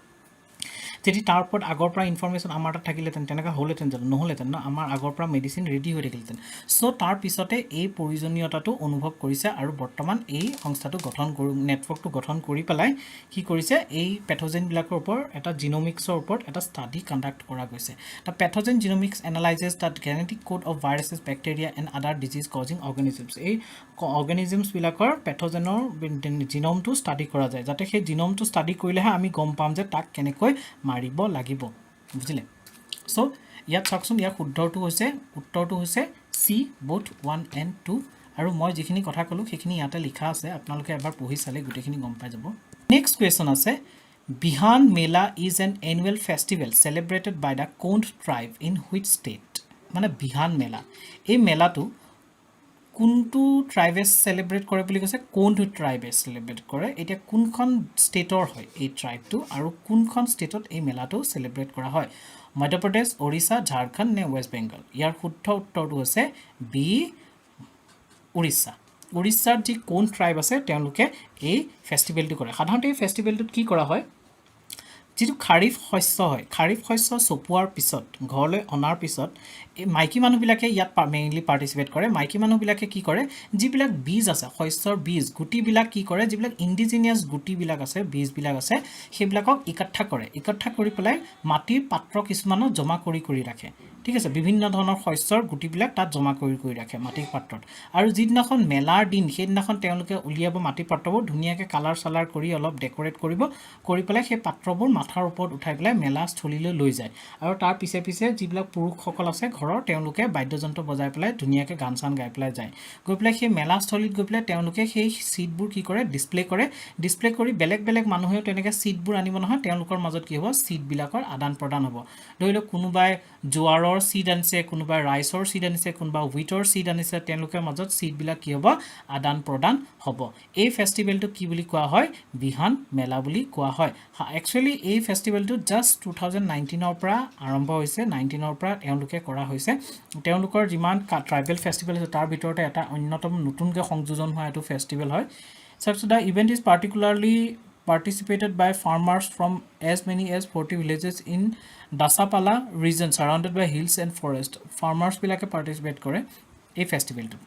যদি তাৰ ওপৰত আগৰ পৰা ইনফৰমেশন আমাৰ তাত থাকিলেতেন তেনেকা হ'লেতেন জানো নহলেতেন না আমাৰ আগৰ পৰা মেডিচিন ৰেডি হৈ থাকিলেতেন সো তাৰ পিছতে এই প্ৰয়োজনীয়তাটো অনুভৱ কৰিছে আৰু বৰ্তমান এই সংস্থাটো গঠন কৰি নেটৱৰ্কটো গঠন কৰি পেলাই কি কৰিছে এই পেথোজেন বিলাকৰ ওপৰত এটা জিনোমিক্সৰ ওপৰত এটা ষ্টাডি কণ্ডাক্ট কৰা গৈছে তা pathogen genomics analyses the genetic code of viruses bacteria and other disease causing organisms এই অৰ্গানিজমছ বিলাকৰ পেথোজেনৰ জিনোমটো ষ্টাডি কৰা যায় যাতে সেই জিনোমটো ষ্টাডি কৰিলেহে আমি গম পাম যে তাক কেনেকৈ মাৰিব লাগিব বুজিলে সো ইয়াত চাওকচোন ইয়াৰ উত্তৰটো হৈছে সি both 1 and 2 আৰু মই যিখিনি কথা ক'লো সেইখিনি ইয়াতে লিখা আছে আপোনালোকে এবাৰ পঢ়ি চালে গুটেখিনি গম পাই যাব নেক্সট কোৱেশ্চন আছে Bihan Mela is an annual festival celebrated by the Kond tribe in which state মানে বিহান মেলা এই মেলাটো কোনটো ট্ৰাইবে সেলিব্ৰেট কৰে বুলি কৈছে কোণ্ড ট্ৰাইবে সেলিব্ৰেট কৰে এটা কোনখন ষ্টেটৰ হয় এই ট্ৰাইবটো আৰু কোনখন ষ্টেটত এই মেলাটো সেলিব্ৰেট কৰা হয় মধ্যপ্ৰদেশ ওড়িশা ঝাৰখণ্ড নে ওয়েষ্ট বেংগল ইয়াৰ শুদ্ধ উত্তৰটো হৈছে বি ওড়িশাৰ যি কোন ট্ৰাইব আছে তেওঁলোকে এই ফেষ্টিভেলটো কৰে সাধাৰণতে এই ফেষ্টিভেলটোত কি কৰা হয় যিটো খাৰিফ শস্য হয় খাৰিফ শস্য চপোৱাৰ পিছত ঘৰলৈ অনাৰ পিছত এই মাইকী মানুহবিলাকে ইয়াত মেইনলি পাৰ্টিচিপেট কৰে মাইকী মানুহবিলাকে কি কৰে যিবিলাক বীজ আছে শস্যৰ বীজ গুটিবিলাক কি কৰে যিবিলাক ইণ্ডিজিনিয়াছ গুটিবিলাক আছে বীজবিলাক আছে সেইবিলাকক ইকঠা কৰি পেলাই মাটিৰ পাত্ৰ কিছুমানত জমা কৰি ৰাখে ঠিক আছে বিভিন্ন ধৰণৰ শস্যৰ গুটিবিলাক তাত জমা কৰি ৰাখে মাটিৰ পাত্ৰত আৰু যিদিনাখন মেলাৰ দিন সেইদিনাখন তেওঁলোকে উলিয়াব মাটিৰ পাত্ৰবোৰ ধুনীয়াকৈ কালাৰ চালাৰ কৰি অলপ ডেক'ৰেট কৰি পেলাই সেই পাত্ৰবোৰ মাথাৰ ওপৰত উঠাই পেলাই মেলা স্থলীলৈ লৈ যায় আৰু তাৰ পিছে যিবিলাক পুৰুষসকল আছে ঘৰৰ তেওঁলোকে বাদ্যযন্ত্ৰ বজাই পেলাই ধুনীয়াকৈ গান চান গাই পেলাই যায় গৈ পেলাই সেই মেলাস্থলীত গৈ পেলাই তেওঁলোকে সেই ছিটবোৰ কি কৰে ডিছপ্লে কৰি বেলেগ মানুহেও তেনেকৈ ছিটবোৰ আনিব নহয় তেওঁলোকৰ মাজত কি হ'ব ছিটবিলাকৰ আদান প্ৰদান হ'ব ধৰি লওক কোনোবাই জোৱাৰৰ ছিট আনিছে কোনোবাই ৰাইচৰ ছিট আনিছে কোনোবাই হুইটৰ ছিট আনিছে তেওঁলোকৰ মাজত ছিটবিলাক কি হ'ব আদান প্ৰদান হ'ব এই ফেষ্টিভেলটো কি বুলি কোৱা হয় বিহান মেলা বুলি কোৱা হয় একচুৱেলি এই ফেষ্টিভেলটো জাষ্ট 2019 পৰা আৰম্ভ হৈছে 19 পৰা তেওঁলোকে কৰা হৈছে তেওঁলোকৰ যিমান ট্ৰাইবেল ফেষ্টিভেল আছে তাৰ ভিতৰতে এটা অন্যতম নতুনকৈ সংযোজন হোৱা এইটো ফেষ্টিভেল হয় So the event is particularly participated by farmers from as many as 40 villages in Dasapala region surrounded by hills and forest. Farmers bilake participate kore ei festival to.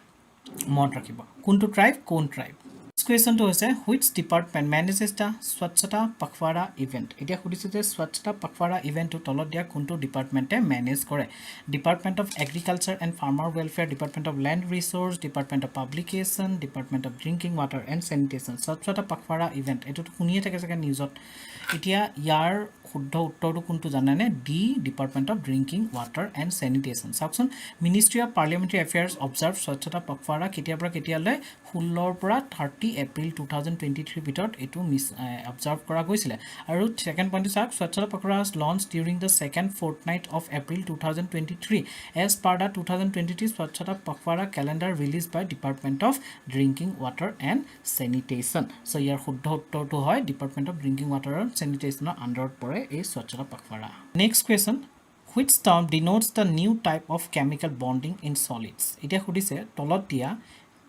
Mon rakhibo. Kuntu tribe, kon tribe. Next question to hoise which department manages the Swachhata Pakhwara event? Etia khudise je Swachhata Pakhwara event to tolot dia kuntu department e manage kore. Department of Agriculture and Farmer Welfare, Department of Land Resource, Department of Publication, Department of Drinking Water and Sanitation. Swachhata Pakhwara event etu khuniye thake saka newsot etia yar শুদ্ধ উত্তৰটো কোনটো জানানে the department of drinking water and sanitation চাওকচোন ministry of parliamentary affairs observe Swachhta Pakhwada কেতিয়াৰ পৰা কেতিয়ালৈ 16 পৰা 30 এপ্ৰিল 2023 ভিতৰত এইটো অবজাৰ্ভ কৰা গৈছিলে আৰু ছেকেণ্ড পইণ্টটো চাওক Swachhta Pakhwada launch during the second fortnight of April 2023 as per the 2023 Swachhta Pakhwada calendar release by department of drinking water and sanitation so' ইয়াৰ শুদ্ধ উত্তৰটো হয় department of drinking water and চেনিটেশ্যনৰ আণ্ডাৰত পৰে এই Swachhta Pakhwada next question which term denotes the new type of chemical bonding in solids এতিয়া সুধিছে তলত দিয়া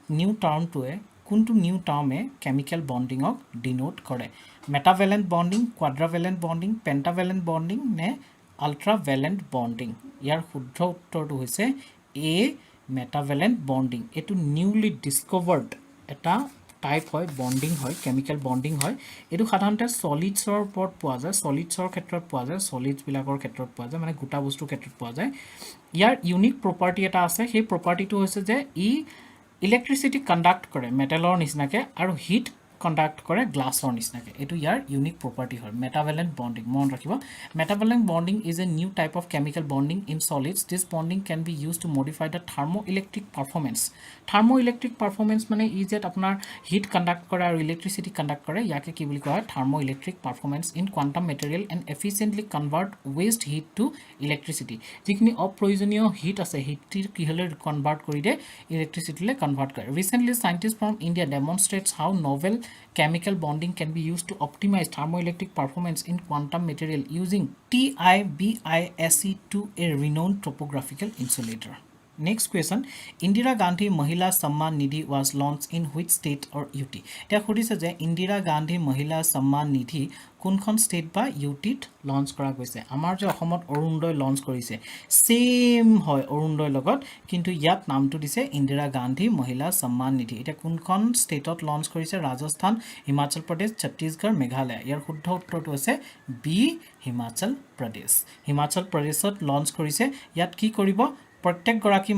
নিউ টাৰ্মটোৱে কোনটো নিউ টাৰ্মে কেমিকেল বন্ডিঙক ডিনোট কৰে মেটাভেলেন্ট বন্ডিং কোৱাড্ৰাভেলেন্ট বন্ডিং পেণ্টাভেলেন্ট বন্ডিং নে আল্ট্ৰাভেলেন্ট বন্ডিং ইয়াৰ শুদ্ধ উত্তৰটো হৈছে এ মেটাভেলেন্ট বন্ডিং এইটো নিউলি ডিস্কভাৰ্ড এটা টাইপ হয় বন্ডিং হয় কেমিকেল বন্ডিং হয় এইটো সাধাৰণতে সলিডছৰ ওপৰত পোৱা যায় সলিডছৰ ক্ষেত্ৰত পোৱা যায় সলিডছবিলাকৰ ক্ষেত্ৰত পোৱা যায় মানে গোটা বস্তুৰ ক্ষেত্ৰত পোৱা যায় ইয়াৰ ইউনিক প্ৰপাৰ্টি এটা আছে সেই প্ৰপাৰ্টিটো হৈছে যে ই ইলেক্ট্ৰিচিটি কণ্ডাক্ট কৰে মেটেলৰ নিচিনাকৈ আৰু হিট কণ্ডাক্ট কৰে গ্লাছৰ নিচিনাকৈ এইটো ইয়াৰ ইউনিক প্ৰপাৰ্টি হয় মেটাভেলেন্ট বন্ডিং মনত ৰাখিব metavalent bonding is a new type of chemical bonding in solids this bonding can be use to modify the thermoelectric performance মানে ই যে আপোনাৰ হিট কণ্ডাক্ট কৰে আৰু ইলেক্ট্ৰিচিটি কণ্ডাক্ট কৰে ইয়াকে কি বুলি কোৱা হয় thermoelectric performance in quantum material and efficiently convert waste heat to electricity যিখিনি অপ্ৰয়োজনীয় হিট আছে হিটটি কি হ'লে কনভাৰ্ট কৰি দিয়ে ইলেক্ট্ৰিচিটিলৈ কনভাৰ্ট কৰে recently scientist from India demonstrates how novel chemical bonding can be used to optimize thermoelectric performance in quantum material using TIBISE2 a renowned topographical insulator. Next question, Indira Gandhi Mahila Samman Nidhi was launched in which state or UT? এতিয়া সুধিছে যে ইন্দিৰা গান্ধী মহিলা সন্মান নিধি কোনখন state বা ইউটিত launch কৰা গৈছে আমাৰ যে অসমত অৰুণোদয় লঞ্চ কৰিছে সেম হয় অৰুণোদয়ৰ লগত কিন্তু ইয়াত নামটো দিছে ইন্দিৰা গান্ধী মহিলা সন্মান নিধি এতিয়া কোনখন ষ্টেটত লঞ্চ কৰিছে ৰাজস্থান হিমাচল প্ৰদেশ ছত্তীশগড় মেঘালয় ইয়াৰ শুদ্ধ উত্তৰটো হৈছে বি হিমাচল প্ৰদেশত লঞ্চ কৰিছে ইয়াত কি কৰিব প্ৰত্যেকগৰাকী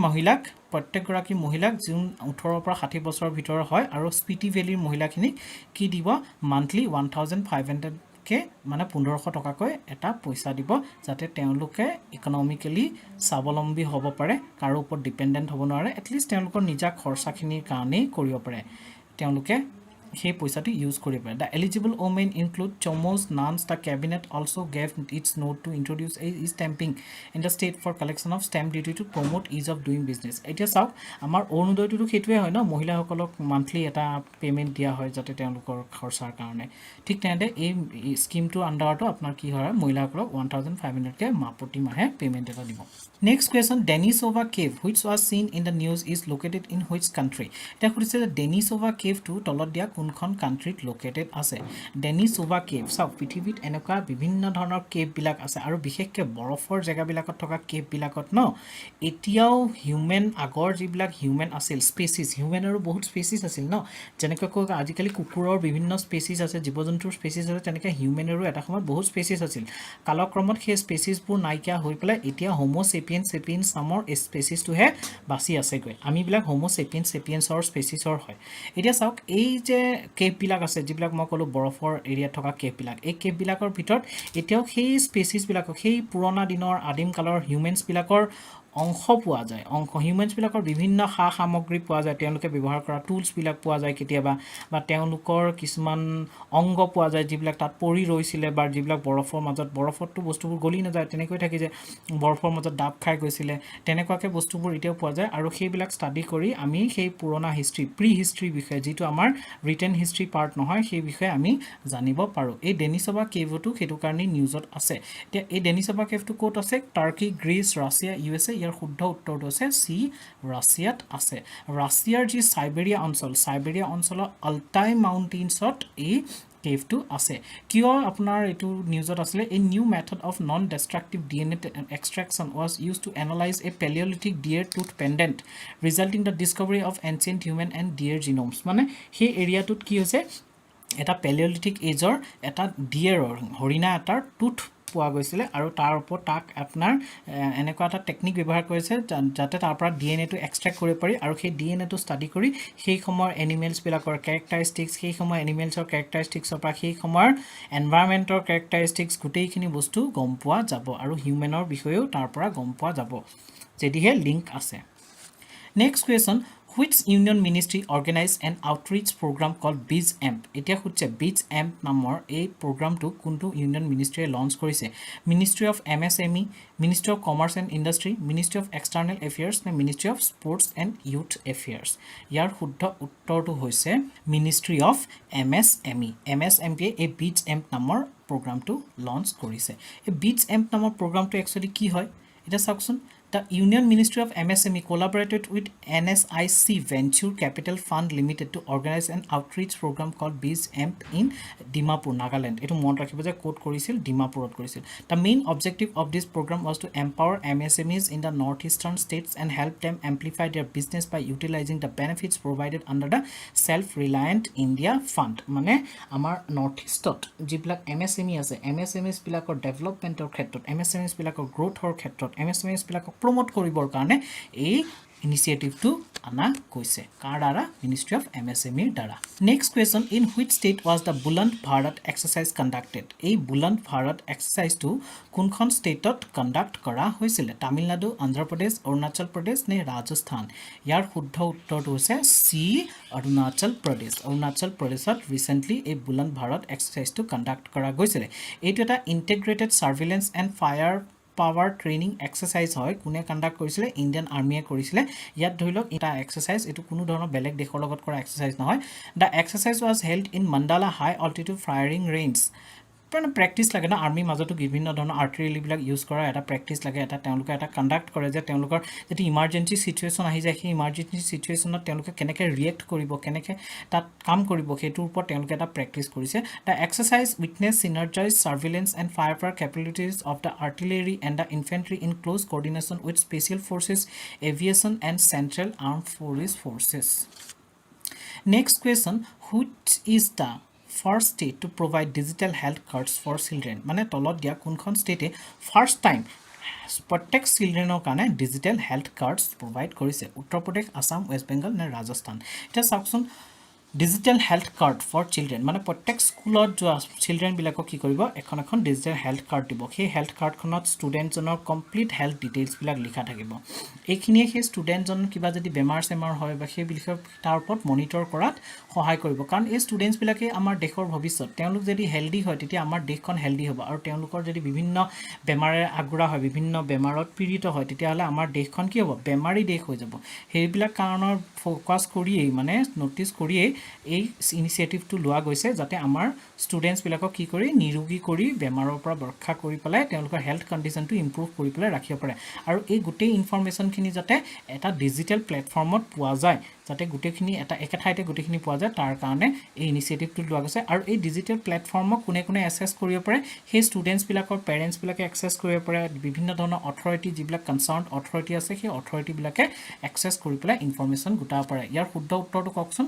মহিলাক যোন 18 পৰা 60 বছৰৰ ভিতৰৰ হয় আৰু স্পিটি ভেলীৰ মহিলাখিনিক কি দিব মান্থলি 1500 কে মানে 1500 টকাকৈ এটা পইচা দিব যাতে তেওঁলোকে ইকনমিক্যালি স্বাৱলম্বী হ'ব পাৰে কাৰো ওপৰত ডিপেন্ডেন্ট হ'ব নোৱাৰে এটলিষ্ট তেওঁলোকৰ নিজা খৰচাখিনিৰ কাৰণেই কৰিব পাৰে তেওঁলোকে সেই পইচাটো ইউজ কৰিব পাৰে দ্য এলিজিবল ওমেন ইনক্লুড চমোজ nuns the cabinet also gave its nod to introduce e stamping in the state for collection of stamp duty to promote ease of doing business এতিয়া চাওক আমাৰ অৰুণোদয়টোতো সেইটোৱে হয় ন মহিলাসকলক মান্থলি এটা পে'মেণ্ট দিয়া হয় যাতে তেওঁলোকৰ খৰচাৰ কাৰণে ঠিক তেনেদৰে এই স্কিমটোৰ আণ্ডাৰতো আপোনাৰ কি হয় মহিলাসকলক 1500 কে প্ৰতি মাহে পে'মেণ্ট এটা দিব next question Denisova cave which was seen in the news is located in which country এতিয়া সুধিছে যে ডেনিছোভা কেভটো তলত দিয়া কোনখন কান্ট্ৰিত লোকেটেড আছে ডেনিছোভা কেভ চাওক পৃথিৱীত এনেকুৱা বিভিন্ন ধৰণৰ কেভবিলাক আছে আৰু বিশেষকৈ বৰফৰ জেগাবিলাকত থকা কেভবিলাকত ন এতিয়াও হিউমেন আগৰ যিবিলাক হিউমেন আছিল স্পেচিছ হিউমেনৰো বহুত স্পেচিছ আছিল ন যেনেকৈ আজিকালি কুকুৰৰ বিভিন্ন স্পেচিছ আছে জীৱ জন্তুৰ স্পেচিছ আছে তেনেকৈ হিউমেনৰো এটা সময়ত বহুত স্পেচিছ আছিল কালক্ৰমত সেই স্পেচিছবোৰ নাইকিয়া হৈ পেলাই এতিয়া হোমো চেপিয়েন্স নামৰ স্পেচিছটোহে বাচি আছেগৈ আমিবিলাক হোমো চেপিয়েন্সৰ স্পেচিছৰ হয় এতিয়া চাওক এই যে কেভবিলাক আছে যিবিলাক মই ক'লোঁ বৰফৰ এৰিয়াত থকা কেভবিলাক এই কেভবিলাকৰ ভিতৰত এতিয়াও সেই স্পেচিছবিলাকক সেই পুৰণা দিনৰ আদিম কালৰ হিউমেনছবিলাকৰ অংশ পোৱা যায় হিউমেনছবিলাকৰ বিভিন্ন সা সামগ্ৰী পোৱা যায় তেওঁলোকে ব্যৱহাৰ কৰা টুলছবিলাক পোৱা যায় কেতিয়াবা বা তেওঁলোকৰ কিছুমান অংগ পোৱা যায় যিবিলাক তাত পৰি ৰৈছিলে বা যিবিলাক বৰফৰ মাজত বৰফতটো বস্তুবোৰ গলি নাযায় তেনেকৈ থাকি যে বৰফৰ মাজত ডাব খাই গৈছিলে তেনেকুৱাকৈ বস্তুবোৰ এতিয়াও পোৱা যায় আৰু সেইবিলাক ষ্টাডি কৰি আমি সেই পুৰণা হিষ্ট্ৰী প্ৰি হিষ্ট্ৰীৰ বিষয়ে যিটো আমাৰ ৰিটেন হিষ্ট্ৰী পাৰ্ট নহয় সেই বিষয়ে আমি জানিব পাৰোঁ এই ডেনিছোভা কেভটো সেইটো কাৰণে নিউজত আছে এতিয়া এই ডেনিছোভা কেভটো ক'ত আছে টাৰ্কি গ্ৰীচ ৰাছিয়া USA ইয়াৰ শুদ্ধ উত্তৰটো আছে চি ৰাছিয়াত আছে ৰাছিয়াৰ যি চাইবেৰিয়া অঞ্চলৰ আল্টাই মাউণ্টেইনছত এই কেভটো আছে কিয় আপোনাৰ এইটো নিউজত আছিলে a new method of non destructive DNA extraction was used to analyze a Paleolithic deer tooth pendant resulting the discovery of ancient human and deer genomes মানে সেই এৰিয়াটোত কি হৈছে এটা পেলিঅলিথিক এজৰ এটা ডিয়েৰৰ হৰিণা এটাৰ টুথ পোৱা গৈছিলে আৰু তাৰ ওপৰত তাক আপোনাৰ এনেকুৱা এটা টেকনিক ব্যৱহাৰ কৰিছে যাতে তাৰ পৰা ডিএনএটো এক্সট্ৰেক্ট কৰিব পাৰি আৰু সেই ডিএনএটো ষ্টাডি কৰি সেই সময়ৰ এনিমেলছবিলাকৰ কেৰেক্টাৰিষ্টিক্স সেই সময়ৰ এনিমেলছৰ কেৰেক্টাৰিষ্টিক্সৰ পৰা সেই সময়ৰ এনভাইৰনমেণ্টৰ কেৰেক্টাৰিষ্টিক্স গোটেইখিনি বস্তু গম পোৱা যাব আৰু হিউমেনৰ বিষয়েও তাৰ পৰা গম পোৱা যাব যদিহে লিংক আছে next question Which union ministry organized an outreach program called Beach Amp? এতিয়া খুঁজছে Beach Amp নামৰ এই প্ৰগ্ৰামটো কোনটো ইউনিয়ন মিনিষ্ট্ৰীয়ে লঞ্চ কৰিছে ministry of MSME ministry of commerce and industry ministry of external affairs নে ministry of sports and youth affairs ইয়াৰ শুদ্ধ উত্তৰটো হৈছে মিনিষ্ট্ৰী অফ MSME এই বিচ এম্প নামৰ প্ৰগ্ৰামটো লঞ্চ কৰিছে এই বিচ এম্প নামৰ প্ৰগ্ৰামটো একচুৱেলি কি হয় এটা চাওকচোন The Union Ministry of MSME collaborated with NSIC Venture Capital Fund Limited to organize an outreach program called Beach Amp in Dimapur, Nagaland. Etu mon rakhibo je code korisil Dimapurot korisil. The main objective of this program was to empower MSMEs in the northeastern states and help them amplify their business by utilizing the benefits provided under the Self-Reliant India Fund. Mane amar northeastot jiblak MSME ase MSMEs bilakor developmentor khetrot MSMEs bilakor growthor khetrot MSMEs bilakor promote কৰিবৰ কাৰণে এই ইনিচিয়েটিভটো আনা কৈছে কাৰ দ্বাৰা ministry of MSMEৰ দ্বাৰা next question in which state was the Buland Bharat exercise conducted এই বুলন্দ ভাৰত এক্সাৰচাইজটো কোনখন ষ্টেটত কণ্ডাক্ট কৰা হৈছিলে তামিলনাডু অন্ধ্ৰপ্ৰদেশ অৰুণাচল প্ৰদেশ নে ৰাজস্থান ইয়াৰ শুদ্ধ উত্তৰটো হৈছে চি অৰুণাচল প্ৰদেশত ৰিচেণ্টলি এই বুলন্দ ভাৰত এক্সাৰচাইজটো কণ্ডাক্ট কৰা গৈছিলে এইটো এটা integrated surveillance and fire power training exercise হয় কোনে কণ্ডাক্ট কৰিছিলে ইণ্ডিয়ান আৰ্মিয়ে কৰিছিলে ইয়াত ধৰি লওক এটা এক্সাৰচাইজ এইটো কোনো ধৰণৰ বেলেগ দেশৰ লগত কৰা এক্সাৰচাইজ নহয় the exercise was held in Mandala high altitude firing range মানে প্ৰেক্টিছ লাগে ন আৰ্মি মাজতো বিভিন্ন ধৰণৰ আৰ্টিলাৰীবিলাক ইউজ কৰা এটা প্ৰেক্টিছ লাগে এটা তেওঁলোকে এটা কণ্ডাক্ট কৰে যে তেওঁলোকৰ যদি ইমাৰ্জেঞ্চি চিটুৱেশ্যন আহি যায় সেই ইমাৰ্জেঞ্চি চিটুৱেশ্যনত তেওঁলোকে কেনেকৈ ৰিয়েক্ট কৰিব কেনেকৈ তাত কাম কৰিব সেইটোৰ ওপৰত তেওঁলোকে এটা প্ৰেক্টিছ কৰিছে the exercise witness synergise surveillance and fire power capabilities of the artillery and the infantry in close coordination with special forces aviation and central armed forces next question which is the first state to provide digital health cards for children মানে তলত দিয়া কোনখন ষ্টেটে first time প্ৰত্যেক চিলড্ৰেনৰ কাৰণে digital health cards provide কৰিছে Uttar Pradesh Assam west Bengal নে ৰাজস্থান এতিয়া চাওকচোন digital health card for children মানে প্ৰত্যেক স্কুলত যোৱা চিলড্ৰেনবিলাকক কি কৰিব এখন ডিজিটেল হেল্থ কাৰ্ড দিব সেই হেল্থ কাৰ্ডখনত ষ্টুডেণ্টজনৰ কমপ্লিট হেল্থ ডিটেইলছবিলাক লিখা থাকিব এইখিনিয়ে সেই ষ্টুডেণ্টজনৰ কিবা যদি বেমাৰ চেমাৰ হয় বা সেই বিষয়ে তাৰ ওপৰত মনিটৰ কৰাত সহায় কৰিব কাৰণ এই ষ্টুডেণ্টছবিলাকে আমাৰ দেশৰ ভৱিষ্যত তেওঁলোক যদি হেল্ডি হয় তেতিয়া আমাৰ দেশখন হেল্ডি হ'ব আৰু তেওঁলোকৰ যদি বিভিন্ন বেমাৰে আগুৰা হয় বিভিন্ন বেমাৰত পীড়িত হয় তেতিয়াহ'লে আমাৰ দেশখন কি হ'ব বেমাৰী দেশ হৈ যাব সেইবিলাক কাৰণৰ ফ'কাছ কৰিয়েই মানে ন'টিছ কৰিয়েই এই ইনিচিয়েটিভটো লোৱা গৈছে যাতে আমাৰ ষ্টুডেণ্টছবিলাকক কি কৰি নিৰোগী কৰি বেমাৰৰ পৰা ৰক্ষা কৰি পেলাই তেওঁলোকৰ হেল্থ কণ্ডিশ্যনটো ইম্প্ৰুভ কৰি পেলাই ৰাখিব পাৰে আৰু এই গোটেই ইনফৰমেশ্যনখিনি যাতে এটা ডিজিটেল প্লেটফৰ্মত পোৱা যায় যাতে গুটেখিনি এটা একে ঠাইতে গুটেখিনি পোৱা যায় তাৰ কাৰণে এই ইনিচিয়েটিভটো লোৱা গৈছে আৰু এই ডিজিটেল প্লেটফৰ্মক কোনে কোনে এক্সেছ কৰিব পাৰে সেই ষ্টুডেণ্টছ বিলাকৰ পেৰেণ্টছ বিলাকে এক্সেছ কৰিব পাৰে বিভিন্ন ধৰণৰ অথৰিটি যিবিলাক কনচাৰ্ন অথৰিটি আছে সেই অথৰিটি বিলাকে এক্সেছ কৰি পেলাই ইনফৰমেশ্যন গোটাব পাৰে ইয়াৰ শুদ্ধ উত্তৰটো কওকচোন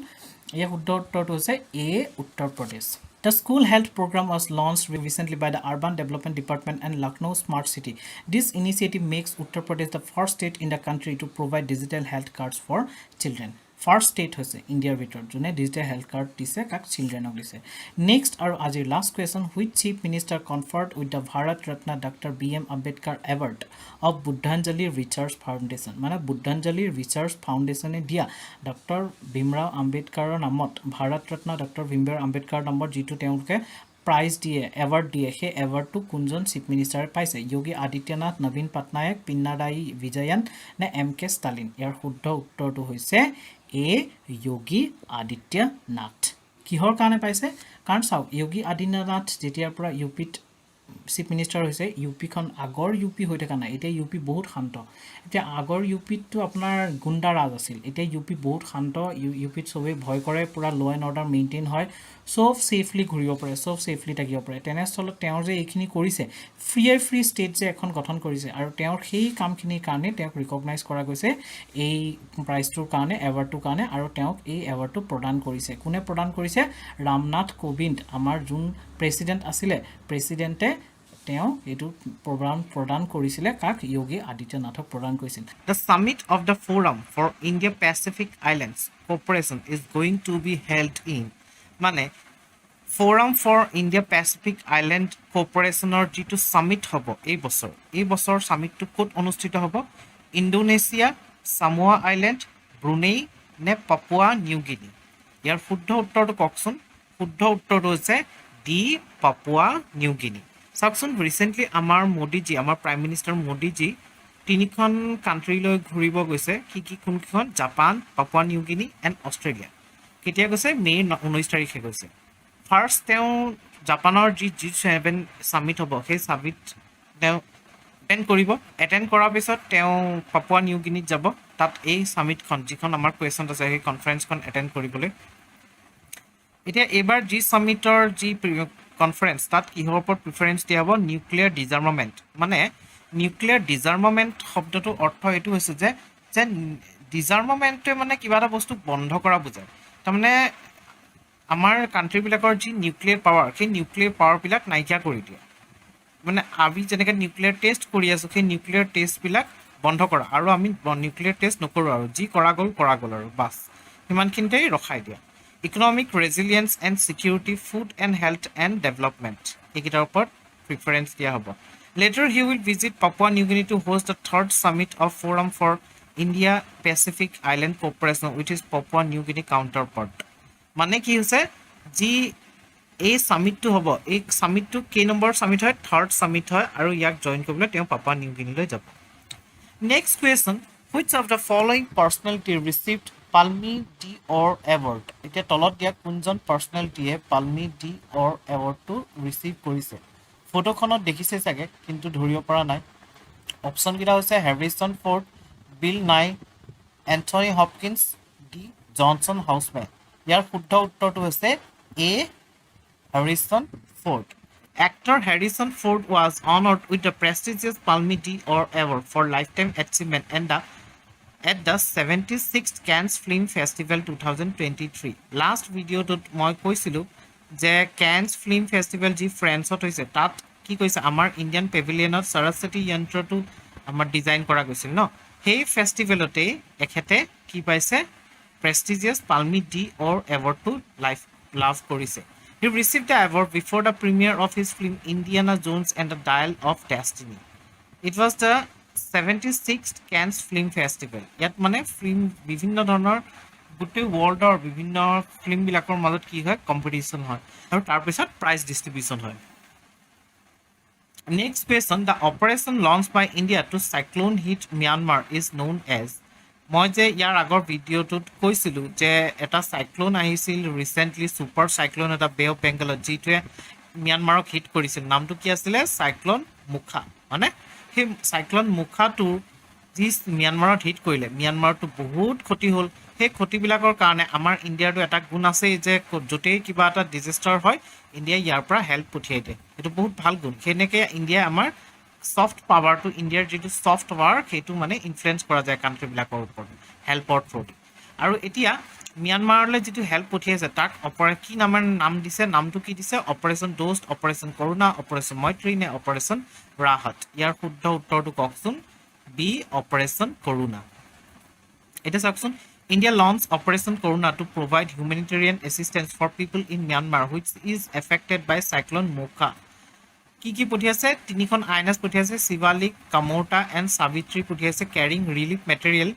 ইয়াৰ শুদ্ধ উত্তৰটো হৈছে এ Uttar Pradesh The school health program was launched recently by the Urban Development Department and Lucknow Smart City. This initiative makes Uttar Pradesh the first state in the country to provide digital health cards for children. First state হৈছে ইণ্ডিয়াৰ ভিতৰত যোনে digital health card দিছে কাক চিলড্ৰেনক দিছে next আৰু আজিৰ last question which chief minister conferred with the Bharat Ratna doctor BM Ambedkar award of Buddhanjali research foundation মানে বুদ্ধাঞ্জলি ৰিচাৰ্চ ফাউণ্ডেশ্যনে দিয়া ডক্টৰ ভীমৰাও আম্বেদকাৰৰ নামত ভাৰত ৰত্ন ডক্টৰ ভীমৰাও আম্বেদকাৰৰ নামত যিটো তেওঁলোকে প্ৰাইজ দিয়ে এৱাৰ্ড দিয়ে সেই এৱাৰ্ডটো কোনজন চিফ মিনিষ্টাৰে পাইছে যোগী আদিত্যনাথ নবীন পটনায়ক পিনাৰায়ী বিজয়ন নে MK ষ্টালিন ইয়াৰ শুদ্ধ উত্তৰটো হৈছে এ যোগী আদিত্যনাথ কিহৰ কাৰণে পাইছে কাৰণ চাওক যোগী আদিত্যনাথ যেতিয়াৰ পৰা ইউপিত চিফ মিনিষ্টাৰ হৈছে ইউপিখন আগৰ ইউপি হৈ থকা নাই এতিয়া ইউপি বহুত শান্ত এতিয়া আগৰ ইউপিতটো আপোনাৰ গুণ্ডাৰাজ আছিল এতিয়া ইউপি বহুত শান্ত ইউপিত চবেই ভয় কৰে পুৰা ল এণ্ড অৰ্ডাৰ মেইনটেইন হয় চব ছেফলি ঘূৰিব পাৰে চব ছেফলি থাকিব পাৰে তেনেস্থলত তেওঁৰ যে এইখিনি কৰিছে ফ্ৰী ষ্টেট যে এখন গঠন কৰিছে আৰু তেওঁৰ সেই কামখিনিৰ কাৰণে তেওঁক ৰিকগনাইজ কৰা গৈছে এই প্ৰাইজটোৰ কাৰণে এৱাৰ্ডটোৰ কাৰণে আৰু তেওঁক এই এৱাৰ্ডটো প্ৰদান কৰিছে কোনে প্ৰদান কৰিছে ৰামনাথ কোবিন্দ আমাৰ যোন প্ৰেছিডেণ্ট আছিলে প্ৰেছিডেণ্টে তেওঁ এইটো প্ৰগ্ৰাম প্ৰদান কৰিছিলে কাক যোগী আদিত্যনাথক প্ৰদান কৰিছিল The summit of the Forum for India-Pacific Islands Cooperation is going to be held in মানে Forum for India-Pacific Island Cooperationৰ যিটো সামিট হ'ব এই বছৰ সামিটটো ক'ত অনুষ্ঠিত হ'ব ইণ্ডোনেছিয়া সামোৱা আইলেণ্ড ব্ৰুনেই নে পাপুৱা নিউ গিনি ইয়াৰ শুদ্ধ উত্তৰটো কওকচোন শুদ্ধ উত্তৰটো হৈছে ডি পাপুৱা নিউ গিনি চাওকচোন ৰিচেণ্টলি আমাৰ মোদীজী আমাৰ প্ৰাইম মিনিষ্টাৰ মোদীজী তিনিখন কাণ্ট্ৰিলৈ ঘূৰিব গৈছে কি কোনকেইখন Japan Papua New Guinea and Australia কেতিয়া গৈছে মে 19 তাৰিখে গৈছে ফাৰ্ষ্ট তেওঁ জাপানৰ G7 সামিট হ'ব সেই সামিট তেওঁ এটেণ্ড কৰাৰ পিছত তেওঁ পাপুৱা নিউ গিনিত যাব তাত এই সামিটখন যিখন আমাৰ কুৱেশ্যন আছে সেই কনফাৰেন্সখন এটেণ্ড কৰিবলৈ এতিয়া এবাৰ জি সামিটৰ যি কনফাৰেন্স তাত কিহৰ ওপৰত প্ৰিফাৰেন্স দিয়া হ'ব নিউক্লিয়াৰ ডিজাৰ্মামেণ্ট মানে নিউক্লিয়াৰ ডিজাৰ্মামেণ্ট শব্দটোৰ অৰ্থ এইটো হৈছে যে ডিজাৰ্মামেণ্টে মানে কিবা এটা বস্তু বন্ধ কৰা বুজায় তাৰমানে আমাৰ কাণ্ট্ৰিবিলাকৰ যি নিউক্লিয়াৰ পাৱাৰ সেই নিউক্লিয়াৰ পাৱাৰবিলাক নাইকিয়া কৰি দিয়ে মানে আমি যেনেকৈ নিউক্লিয়াৰ টেষ্ট কৰি আছোঁ সেই নিউক্লিয়াৰ টেষ্টবিলাক বন্ধ কৰা আৰু আমি নিউক্লিয়াৰ টেষ্ট নকৰোঁ আৰু যি কৰা গ'ল আৰু বাছ সিমানখিনিতেই ৰখাই দিয়া Economic resilience and security, food and health and development. এইকেইটাৰ ওপৰত প্ৰিফাৰেন্স দিয়া হ'ব Later he will visit Papua New Guinea to host the third summit of Forum for India-Pacific Island Cooperation which is Papua New Guinea counterpart. মানে কি হৈছে যি এই সামিটটো হ'ব এই সামিটটো কেই নম্বৰ সামিট হয় থাৰ্ড সামিট হয় আৰু ইয়াক জইন কৰিবলৈ তেওঁ পাপুৱা নিউ গিনিলৈ যাব Next question which of the following personality received Palme d'Or Award এতিয়া তলত দিয়া কোনজন পাৰ্সোনালিটিয়ে পালমি ডি অৰ এৱাৰ্ডটো ৰিসিভ কৰিছে ফটোখনত দেখিছে চাগে কিন্তু ধৰিব পৰা নাই অপচন কিটা হৈছে হেৰিসন ফৰ্ড বিল নাই এন্থনি হপকিন্স ডি জনসন হাউসম্যান ইয়াৰ শুদ্ধ উত্তৰটো হৈছে এ হেৰিসন Ford Actor Harrison Ford was honored with the prestigious Palme d'Or Award for lifetime achievement at the 76th Cannes Film Festival 2023. Last video tot moi koisilu je Cannes Film Festival ji France ot hoise tat ki koise amar Indian Pavilion of Saraswati Yantra to amar design kora goisil no hey festival ote ekhete ki paise prestigious Palme d'Or Award to life love korise He received the award before the premiere of his film Indiana Jones and the Dial of Destiny. It was the 76th Cannes Film Festival. Yat mane film bibhinno dhoroner gote world or bibhinno film bilakor majot ki hoy competition hoy aru tar pisot prize distribution hoy. Next question, the operation launched by India to cyclone hit Myanmar is known as মই যে ইয়াৰ আগৰ ভিডিঅ'টোত কৈছিলোঁ যে এটা cyclone আহিছিল recently super cyclone এটা বে of বেংগলত যিটোৱে ম্যানমাৰক হিট কৰিছিল নামটো কি আছিল সাইক্লোন মুখা মানে সেই সাইক্লোন মুখাটো যি ম্যানমাৰত হিট কৰিলে ম্যানমাৰটো বহুত ক্ষতি হ'ল সেই ক্ষতিবিলাকৰ কাৰণে আমাৰ ইণ্ডিয়াৰটো এটা গুণ আছে যে য'তেই কিবা এটা ডিজাষ্টাৰ হয় ইণ্ডিয়াই ইয়াৰ পৰা হেল্প পঠিয়াই দিয়ে এইটো বহুত ভাল গুণ সেনেকৈ ইণ্ডিয়াই আমাৰ ছফ্ট পাৱাৰটো ইণ্ডিয়াৰ যিটো ছফ্ট পাৱাৰ সেইটো মানে ইনফ্লুৱেঞ্চ কৰা যায় কাণ্ট্ৰিবিলাকৰ ওপৰত হেল্পৰ থ্ৰুদি আৰু এতিয়া ম্যানমাৰলৈ যিটো হেল্প পঠিয়াইছে তাক কি নাম দিছে নামটো কি দিছে operation Dost operation corona operation Maitri নে অপাৰেশ্যন ৰাহত ইয়াৰ শুদ্ধ উত্তৰটো কওকচোন বি অপাৰেশ্যন কৰোণা এতিয়া চাওকচোন India launched Operation Corona to provide humanitarian assistance for people in Myanmar which is affected by cyclone Mocha কি পঠিয়াইছে তিনিখন আইএনএছ পঠিয়াইছে শিৱালিক কামোৰ্টা এণ্ড সাবিত্ৰী পঠিয়াইছে carrying relief material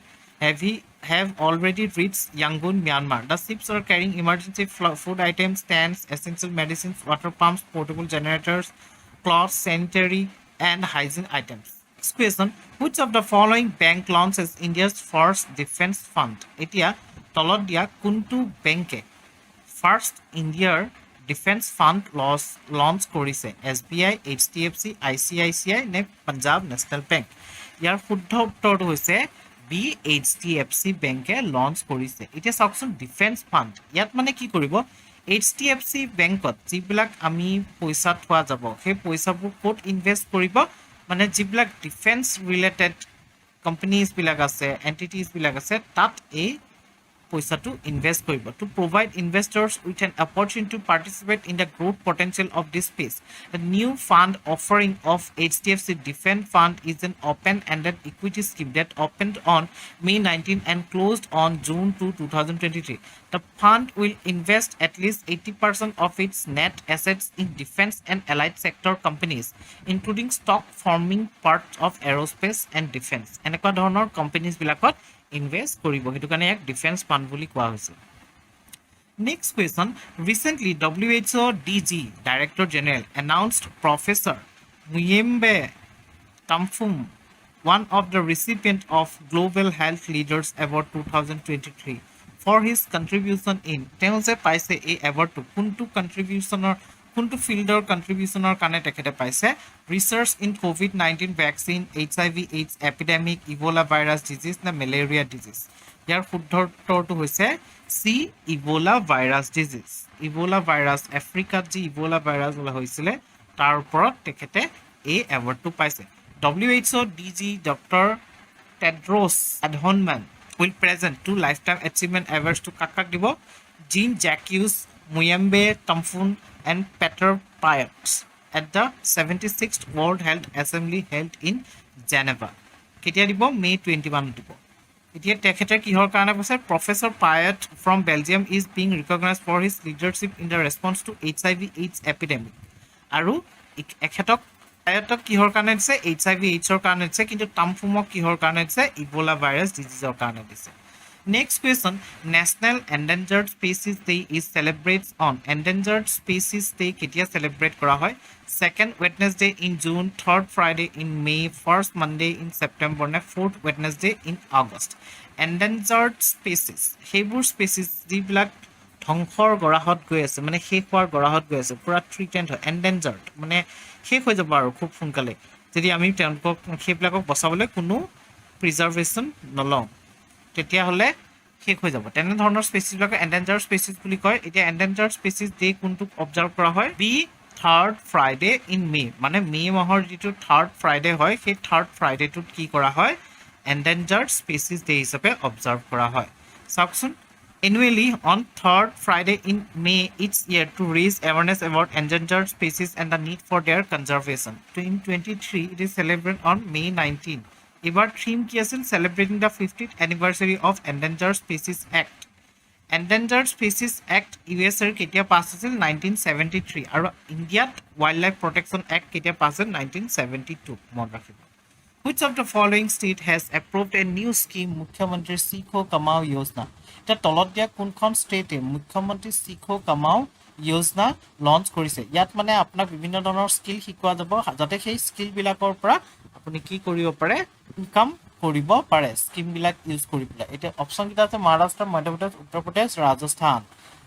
have already reached Yangon, Myanmar. The ships are carrying emergency food items, tents, essential medicines, water pumps, portable generators, clothes, sanitary, and hygiene items. Next question: which of the following bank launches India's first defense fund? Etia tolot dia kuntu banke first India's defense fund launch korise SBI, HDFC, ICICI ne Punjab National Bank. Yar শুদ্ধ উত্তৰটো হৈছে B HDFC বেংকে launch কৰিছে এতিয়া চাওকচোন defence fund ইয়াত মানে কি কৰিব HDFC বেংকত যিবিলাক আমি পইচা থোৱা যাব সেই পইচাবোৰ ক'ত ইনভেষ্ট কৰিব মানে যিবিলাক ডিফেন্স ৰিলেটেড কোম্পানীজ বিলাক আছে এন্টিটিজ বিলাক আছে তাত এই পইচাটো ইনভেষ্ট কৰিব to provide investors with an opportunity to participate in the growth potential of this space. The new fund offering of HDFC Defense Fund is an open-ended equity scheme that opened on May 19 and closed on June 2, 2023. The fund will invest at least 80% of its net assets in defense and allied sector companies, including stock forming parts of aerospace and defense. এনেকুৱা ধৰণৰ companies বিলাকত invest কৰিব হেতু কাৰণে এক defence fund বুলি কোৱা হৈছে Next question: recently WHO DG Director General announced Professor Muyembe Tamfum one of the recipient of Global Health Leaders Award 2023 for his contribution in তেওঁ যে পাইছে এই এৱাৰ্ডটো কোনটো ফিল্ডৰ কন্ট্ৰিবিউশনৰ কাৰণে তেখেতে পাইছে research in COVID-19 vaccine HIV AIDS epidemic Ebola virus disease না মেলেৰিয়া ডিজিজ ইয়াৰ শুদ্ধ উত্তৰটো হৈছে C Ebola virus disease Ebola virus আফ্ৰিকাত যি ইবোলা ভাইৰাছ হৈছিলে তাৰ ওপৰত তেখেতে এই এৱাৰ্ডটো পাইছে WHO DG Dr. Tedros Adhanom will present two lifetime achievement awards to কাক দিব Jean Jacques Muyembe Tamfun and Peter Pyatt at the 76th World Health Assembly held in Geneva. কেতিয়া দিব May 21 দিব এতিয়া তেখেতে কিহৰ কাৰণে কৈছে Professor Pyatt from Belgium is being recognized for his leadership in the response to HIV AIDS epidemic আৰু এখেতক Pyattক কিহৰ কাৰণে দিছে HIV AIDS ৰ কাৰণে দিছে কিন্তু তামফুমক কিহৰ কাৰণে দিছে ইবোলা ভাইৰাছ ডিজিজৰ কাৰণে দিছে Next question: National Endangered Species Day is celebrated on Endangered Species Day ketia celebrate kora hoy second Wednesday in June, third Friday in May, first Monday in September na fourth Wednesday in August. Endangered species hebur species jibilak dhongkhor gorahot goi ase mane shekhwar gorahot goi ase pura threatened hoy endangered mane shekh hoy jabo aru khub funkale jodi ami tenkok shebilakok bachabole কোনো preservation নলওঁ তেতিয়া হলে শেষ হৈ যাব তেনে ধৰণৰ species বিলাক এন্ডেঞ্জাৰ্ড স্পেচিছ বুলি কয় এতিয়া এন্ডেঞ্জাৰ্ড স্পেচিছ ডে কোনটো অবজাৰ্ভ কৰা হয় B third Friday in May মানে মে মাহৰ যেটো থাৰ্ড ফ্ৰাইডে হয় সেই থাৰ্ড ফ্ৰাইডেটোত কি কৰা হয় এন্ডেঞ্জাৰ্ড স্পেচিছ ডে হিচাপে অবজাৰ্ভ কৰা হয় চাওকচোন annually on third Friday in May each year to raise awareness about endangered species and the need for their conservation. In 2023 it is celebrated on May 19. এবাৰ থিম কি আছিল celebrating the 50th anniversary of Endangered Species Act. Endangered Species Act US এৰ কেতিয়া পাছ হৈছিল 1973 আৰু ইণ্ডিয়াত Wildlife Protection Act কেতিয়া পাছ হৈছিল 1972 মনত ৰাখিব Which of the following state has approved a new scheme Mukhyamantri Sikho Kamao Yojana? এটা তলত দিয়া কোনখন ষ্টেটে মুখ্যমন্ত্ৰী শিখো কামাও যোজনা লঞ্চ কৰিছে ইয়াত মানে আপোনাক বিভিন্ন ধৰণৰ স্কিল শিকোৱা যাব যাতে সেই স্কিল বিলাকৰ পৰা আপুনি কি কৰিব পাৰে ইনকাম কৰিব পাৰে স্কিম বিলাক ইউজ কৰি পেলাই এটা অপচন কিটা আছে মহাৰাষ্ট্ৰ মধ্যপ্ৰদেশ উত্তৰ প্ৰদেশ ৰাজস্থান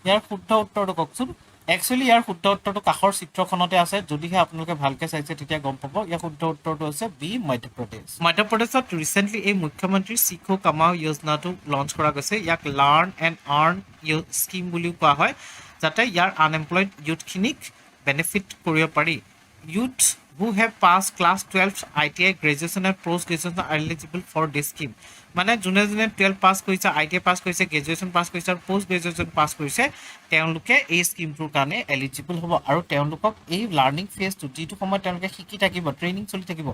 ইয়াৰ শুদ্ধ উত্তৰটো কওকচোন একচুৱেলি ইয়াৰ শুদ্ধ উত্তৰটো কাষৰ চিত্ৰখনতে আছে যদিহে আপোনালোকে ভালকে চাইছে তেতিয়া গম পাব ইয়াৰ শুদ্ধ উত্তৰটো হৈছে বি মধ্যপ্ৰদেশ মধ্যপ্ৰদেশত ৰিচেণ্টলি এই মুখ্যমন্ত্ৰী শিখো কামাও যোজনাটো লঞ্চ কৰা গৈছে ইয়াক লাৰ্ণ এণ্ড আৰ্ণ স্কিম বুলিও কোৱা হয় যাতে ইয়াৰ আনএমপ্লয়ড ইউথখিনিক বেনিফিট কৰিব পাৰি youth who have passed class 12 ITI graduation and post graduation are eligible for this scheme মানে যোনে 12 পাছ কৰিছে ITI পাছ কৰিছে গ্ৰেজুৱেশ্যন পাছ কৰিছে আৰু পোষ্ট গ্ৰেজুৱেশ্যন পাছ কৰিছে তেওঁলোকে এই স্কিমটোৰ কাৰণে এলিজিবল হ'ব আৰু তেওঁলোকক এই লাৰ্ণিং ফেজটো যিটো সময়ত তেওঁলোকে শিকি থাকিব ট্ৰেইনিং চলি থাকিব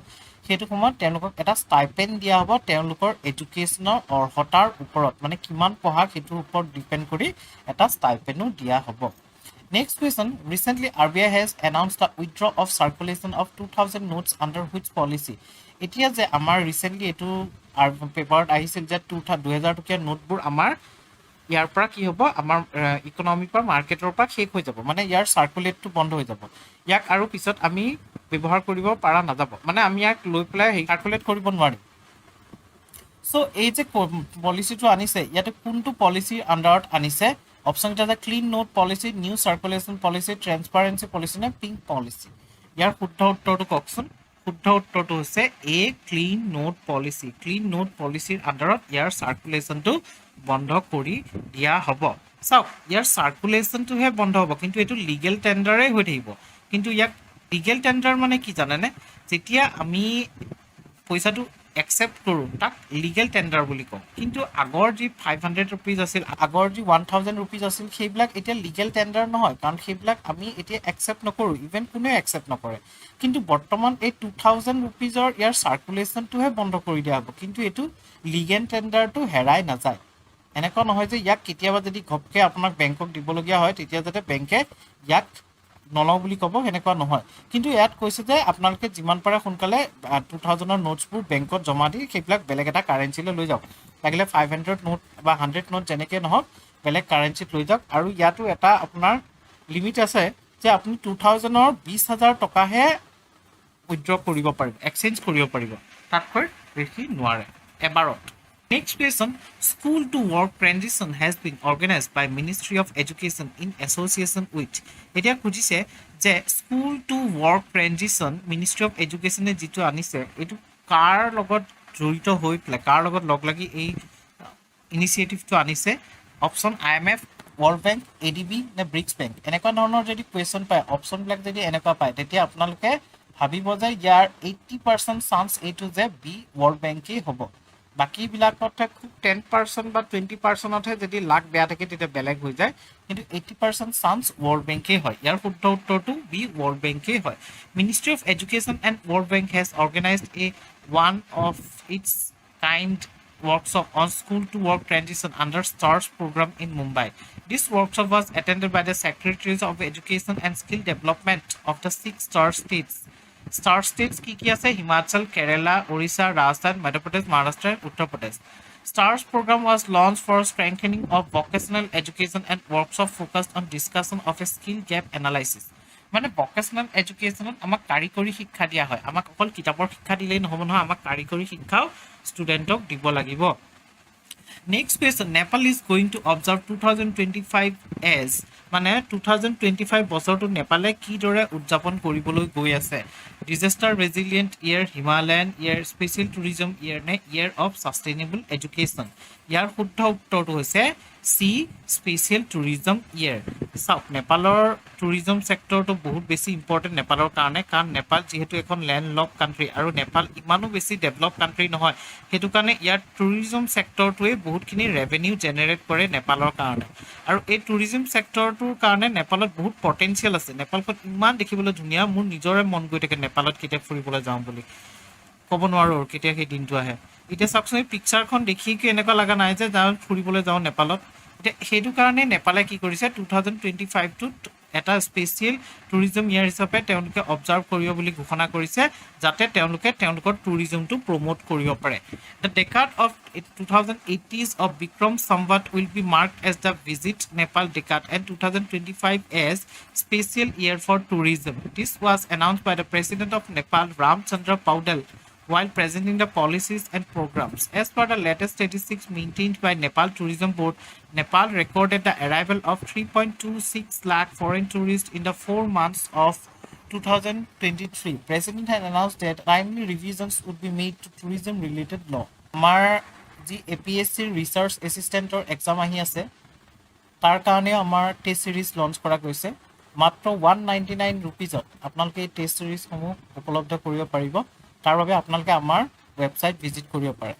সেইটো সময়ত তেওঁলোকক এটা ষ্টাইপেণ্ড দিয়া হ'ব তেওঁলোকৰ এডুকেশ্যনৰ অৰ্হতাৰ ওপৰত মানে কিমান পঢ়া সেইটোৰ ওপৰত ডিপেণ্ড কৰি এটা ষ্টাইপেণ্ডো দিয়া হ'ব Next question. Recently, RBI has announced the withdrawal of circulation of 2,000 notes under which policy? এতিয়া যে আমাৰ ৰিচেণ্টলি এইটো পেপাৰত আহিছিল যে 2000 টকীয়া নোটবোৰ আমাৰ ইয়াৰ পৰা কি হ'ব আমাৰ ইকনমিৰ পৰা মাৰ্কেটৰ পৰা শেষ হৈ যাব মানে ইয়াৰ চাৰ্কুলেটটো বন্ধ হৈ যাব ইয়াক আৰু পিছত আমি ব্যৱহাৰ কৰিব পৰা নাযাব মানে আমি ইয়াক লৈ পেলাই চাৰ্কুলেট কৰিব নোৱাৰিম চ' এই যে পলিচিটো আনিছে ইয়াতে কোনটো পলিচিৰ আণ্ডাৰত আনিছে অপশ্যন এটা আছে clean note policy new circulation policy transparency policy নে পিংক পলিচি ইয়াৰ শুদ্ধ উত্তৰটো কওকচোন শুদ্ধ উত্তৰটো হৈছে A clean note policy clean note পলিচিৰ আণ্ডাৰত ইয়াৰ চাৰ্কুলেশ্যনটো বন্ধ কৰি দিয়া হ'ব চাওক ইয়াৰ চাৰ্কুলেশ্যনটোহে বন্ধ হ'ব কিন্তু এইটো লিগেল টেণ্ডাৰে হৈ থাকিব কিন্তু ইয়াক লিগেল টেণ্ডাৰ মানে কি জানেনে যেতিয়া আমি পইচাটো একসেপ্ট কৰোঁ তাক লিগেল টেণ্ডাৰ বুলি কওঁ কিন্তু আগৰ যি 500 ৰুপিজ আছিল আগৰ যি 1000 ৰুপিজ আছিল সেইবিলাক এতিয়া লিগেল টেণ্ডাৰ নহয় কাৰণ সেইবিলাক আমি এতিয়া একসেপ্ট নকৰোঁ ইভেন কোনেও একসেপ্ট নকৰে কিন্তু বৰ্তমান এই 2000 ৰুপিজৰ ইয়াৰ চাৰ্কুলেশ্যনটোহে বন্ধ কৰি দিয়া হ'ব কিন্তু এইটো লিগেল টেণ্ডাৰটো হেৰাই নাযায় এনেকুৱা নহয় যে ইয়াক কেতিয়াবা যদি ঘপকৈ আপোনাক বেংকক দিবলগীয়া হয় তেতিয়া যাতে বেংকে ইয়াক নলওঁ বুলি ক'ব সেনেকুৱা নহয় কিন্তু ইয়াত কৈছে যে আপোনালোকে যিমান পাৰে সোনকালে 2000ৰ নোটছবোৰ বেংকত জমা দি সেইবিলাক বেলেগ এটা কাৰেঞ্চিলৈ লৈ যাওক লাগিলে 500 নোট বা 100 নোট যেনেকৈ নহওক বেলেগ কাৰেঞ্চিত লৈ যাওক আৰু ইয়াতো এটা আপোনাৰ লিমিট আছে যে আপুনি 2000ৰ 20,000 টকাহে উইথড্ৰ কৰিব পাৰিব এক্সচেঞ্জ কৰিব পাৰিব তাতকৈ বেছি নোৱাৰে এবাৰত Next question, school to work transition has been organized by Ministry of Education in association with. এতিয়া খুজিছে যে school to work transition Ministry of Education এ যিটো আনিছে এইটো কাৰ লগত জড়িত হৈ পেলাই কাৰ লগত লগ লাগি এই ইনিচিয়েটিভটো আনিছে option IMF World Bank ADB নে ব্ৰিক্স বেংক এনেকুৱা ধৰণৰ যদি কুৱেশ্যন পায় অপশ্যনবিলাক যদি এনেকুৱা পায় তেতিয়া আপোনালোকে ভাবিব যে ইয়াৰ 80% চান্স এইটো যে বি ৱৰ্ল্ড বেংকেই হ'ব বাকীবিলাকতহে খুব 10% বা 20%তহে যদি লাক বেয়া থাকে তেতিয়া বেলেগ হৈ যায় কিন্তু 80% চান্স ৱৰ্ল্ড বেংকেই হয় ইয়াৰ শুদ্ধ উত্তৰটো বি ৱৰ্ল্ড বেংকেই হয় ministry of education and world bank has organized a one of its kind workshop on school to work transition under STARS program in Mumbai. This workshop was attended by the Secretaries of Education and Skill Development of the 6 STAR states. STAR states কি আছে Himachal, Kerala, Orissa, Rajasthan, Madhya Pradesh, Maharashtra, and Uttar Pradesh. STARS program was launched for strengthening of vocational education and workshop focused on discussion of a skill gap analysis. মানে vocational এডুকেশ্যনত আমাক কাৰিকৰী শিক্ষা দিয়া হয় আমাক অকল কিতাপৰ শিক্ষা দিলেই নহ'ব নহয় আমাক কাৰিকৰী শিক্ষাও ষ্টুডেণ্টক দিব লাগিব next question Nepal is going to observe 2025 as মানে 2025 বছৰটো নেপালে কিদৰে উদযাপন কৰিবলৈ গৈ আছে disaster resilient year Himalayan year special tourism year নে ইয়েৰ অফ ছাষ্টেইনেবল এডুকেশ্যন ইয়াৰ শুদ্ধ উত্তৰটো হৈছে চি স্পেচিয়েল টুৰিজম ইয়েৰ চাওক নেপালৰ টুৰিজম ছেক্টৰটো বহুত বেছি ইম্পৰ্টেণ্ট নেপালৰ কাৰণে কাৰণ নেপাল যিহেতু এখন লেণ্ডলক কাণ্ট্ৰি আৰু নেপাল ইমানো বেছি ডেভেলপ কাণ্ট্ৰি নহয় সেইটো কাৰণে ইয়াৰ টুৰিজম ছেক্টৰটোৱে বহুতখিনি ৰেভিনিউ জেনেৰেট কৰে নেপালৰ কাৰণে আৰু এই টুৰিজম ছেক্টৰটোৰ কাৰণে নেপালত বহুত পটেঞ্চিয়েল আছে নেপালখন ইমান দেখিবলৈ ধুনীয়া মোৰ নিজৰে মন গৈ থাকে নেপালত কেতিয়া ফুৰিবলৈ যাওঁ বুলি ক'ব নোৱাৰোঁ কেতিয়া সেই দিনটো আহে এতিয়া চাওকচোন এই পিকচাৰখন দেখি কি এনেকুৱা লগা নাই যে যাওঁ ফুৰিবলৈ যাওঁ নেপালত এতিয়া সেইটো কাৰণে নেপালে কি কৰিছে 2025টোত এটা স্পেচিয়েল টুৰিজম ইয়াৰ হিচাপে তেওঁলোকে অবজাৰ্ভ কৰিব বুলি ঘোষণা কৰিছে যাতে তেওঁলোকে তেওঁলোকৰ টুৰিজমটো প্ৰমোট কৰিব পাৰে the decade of 2080s of Bikram Samvat will be marked as the visit Nepal decade and 2025 as special year for tourism. This was announced by the President of Nepal Ramchandra Paudel while presenting the policies and programs. As per the latest statistics maintained by Nepal Tourism Board, Nepal recorded the arrival of 3.26 lakh foreign tourists in the 4 months of 2023. President had announced that timely revisions would be made to tourism-related law. Our APSC research assistant or exam ahi ase, তাৰ কাৰণে আমাৰ test সিৰিজ launch কৰা গৈছে মাত্ৰ 199 ৰুপিজত আপোনালোকে এই test সিৰিজসমূহ উপলব্ধ কৰিব পাৰিব তাৰ বাবে আপোনালোকে আমাৰ ৱেবছাইট ভিজিট কৰিব পাৰে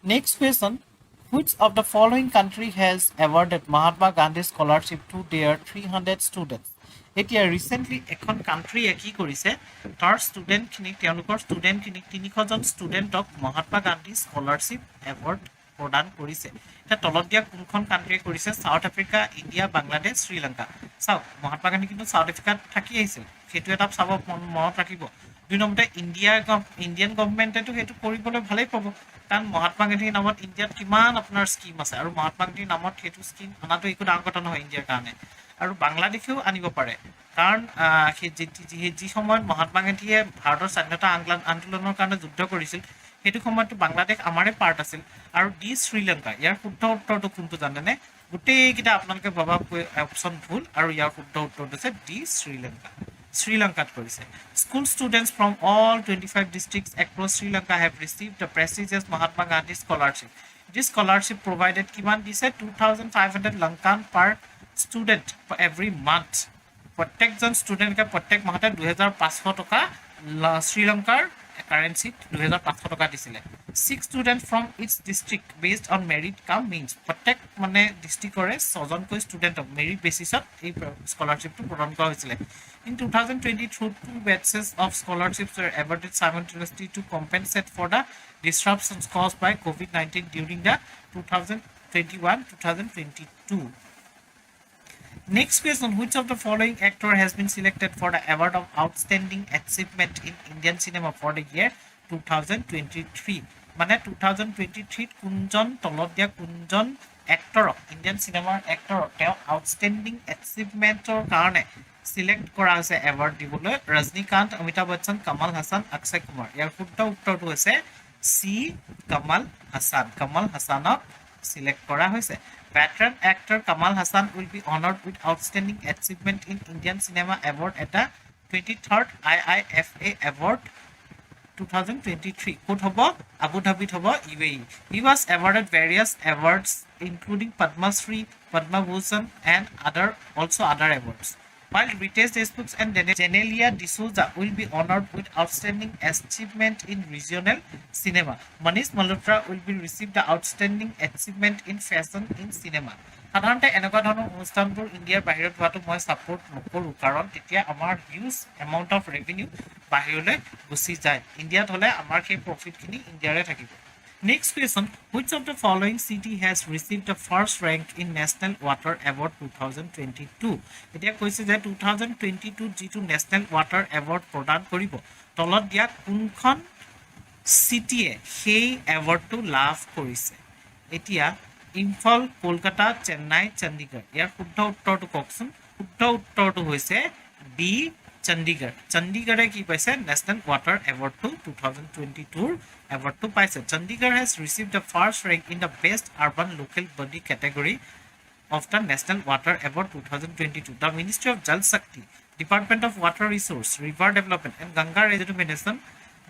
next question which of the following country has awarded Mahatma Gandhi scholarship to their 300 students এতিয়া ৰিসেন্টলি এখন কান্ট্ৰি কি কৰিছে তাৰ ষ্টুডেন্ট খিনি তেওঁলোকৰ ষ্টুডেন্ট খিনি 300 জন ষ্টুডেন্টক মহাত্মা গান্ধী স্কলাৰশ্বিপ এৱাৰ্ড প্ৰদান কৰিছে এটা তলত দিয়া কোনখন কান্ট্ৰি কৰিছে south Africa India Bangladesh Sri Lanka চাও মহাত্মা গান্ধী কিন্তু সাউথ আফ্ৰিকাত থাকি আহিছিল সেইটো এটা চাব মনত ৰাখিব দুই নম্বৰতে ইন্ডিয়ান গভৰ্ণমেণ্টেটো সেইটো কৰিবলৈ ভালেই পাব কাৰণ মহাত্মা গান্ধীৰ নামত ইণ্ডিয়াত কিমান আপোনাৰ স্কিম আছে আৰু মহাত্মা গান্ধীৰ নামত সেইটো স্কিম অনাটো একো ডাঙৰ কথা নহয় ইণ্ডিয়াৰ কাৰণে আৰু বাংলাদেশেও আনিব পাৰে কাৰণ যি সময়ত মহাত্মা গান্ধীয়ে ভাৰতৰ স্বাধীনতা আন্দোলনৰ কাৰণে যুদ্ধ কৰিছিল সেইটো সময়ত বাংলাদেশ আমাৰে পাৰ্ট আছিল আৰু ডি শ্ৰীলংকা ইয়াৰ শুদ্ধ উত্তৰটো কোনটো জানেনে গোটেইকেইটা আপোনালোকে ভাবা অপচন ভুল আৰু ইয়াৰ শুদ্ধ উত্তৰটো আছে ডি শ্ৰীলংকাত কৰিছে school students from all 25 districts across Sri Lanka have received the prestigious Mahatma Gandhi scholarship. This scholarship provided কিমান দিছে 2500 Lankan per student every month. প্ৰত্যেকজন ষ্টুডেণ্টকে প্ৰত্যেক মাহতে 2500 টকা শ্ৰীলংকাৰ কাৰেন্সিত 2500 টকা দিছিলে 6 students from each district based on merit come means প্ৰত্যেক মানে ডিস্ট্ৰিক্টৰে 6 জনকৈ ষ্টুডেণ্টক মেৰিট বেচিছত এই স্কলাৰশ্বিপটো প্ৰদান কৰা হৈছিলে In 2022, 2 batches of scholarships were awarded simultaneously to compensate for the disruptions caused by COVID-19 during the 2021-2022. Next question, which of the following actor has been selected for the award of outstanding achievement in Indian cinema for the year 2023? মানে 2023 কোনজন তলত দিয়া কোনজন actor Indian cinema actor তেওঁ outstanding achievementৰ কাৰণে select কৰা হৈছে award দিবলৈ ৰজনীকান্ত অমিতাভ বচ্চন কমল হাসান অক্ষয় কুমাৰ ইয়াৰ শুদ্ধ উত্তৰটো হৈছে সি কমল হাসানক সিলেক্ট কৰা হৈছে veteran actor Kamal Hassan will be honored with outstanding achievement in Indian cinema award at the 23rd IIFA award 2023 coat হ'ব আবু ধাবিত হ'ব UAE he was awarded various awards including Padma Shri Padma Bhushan and other awards while Ritesh Deshmukh and Genelia D'Souza will be honored with outstanding achievement in regional cinema. Manish Malhotra will be received the outstanding achievement in fashion in cinema. সাধাৰণতে এনেকুৱা ধৰণৰ অনুষ্ঠানবোৰ ইণ্ডিয়াৰ বাহিৰত হোৱাটো মই support নকৰোঁ কাৰণ তেতিয়া আমাৰ হিউজ এমাউণ্ট অফ ৰেভিনিউ বাহিৰলৈ গুচি যায় ইণ্ডিয়াত হ'লে আমাৰ সেই প্ৰফিটখিনি ইণ্ডিয়াৰে থাকিব Next question, which of the following city has received the first rank in National Water Award 2022? এতিয়া কৈছে যে 2022 যিটো National Water Award প্ৰদান কৰিব তলত দিয়া কোনখন চিটিয়ে সেই এৱাৰ্ডটো লাভ কৰিছে এতিয়া ইম্ফল কলকাতা চেন্নাই চণ্ডীগড় ইয়াৰ শুদ্ধ উত্তৰটো কওকচোন শুদ্ধ উত্তৰটো হৈছে বি চণ্ডীগড়ে কি পাইছে নেশ্যনেল ৱাটাৰ এৱাৰ্ডটো 2022 এৱাৰ্ডটো পাইছে Chandigarh has received the first rank in the best urban local body category of the National Water Award 2022 the Ministry of Jal Shakti Department of Water Resource River Development and Ganga Rejuvenation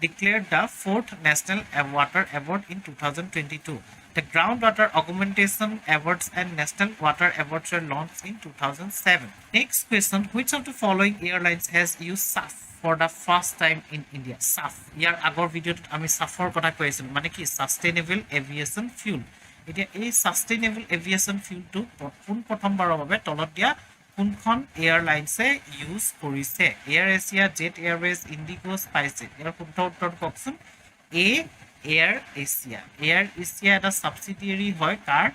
declared the 4th National Water Award in 2022 the Groundwater Augmentation Awards and National Water Awards were launched in 2007. Next question, which of the following airlines has used SAF for the first time in India? SAF. ইয়াৰ আগৰ ভিডিঅ'টোত আমি SAFৰ কথা কৈ আছিলোঁ মানে কি Sustainable Aviation Fuel. এতিয়া এই Sustainable Aviation Fuelটো প্ৰথমবাৰৰ বাবে তলত দিয়া কোনখন এয়াৰলাইন্সে ইউজ কৰিছে Air Asia Jet Airways IndiGo SpiceJet ইয়াৰ শুদ্ধ উত্তৰ কওকচোন এয়াৰ এছিয়া এটা সাবসিডিয়াৰি হয় কাৰ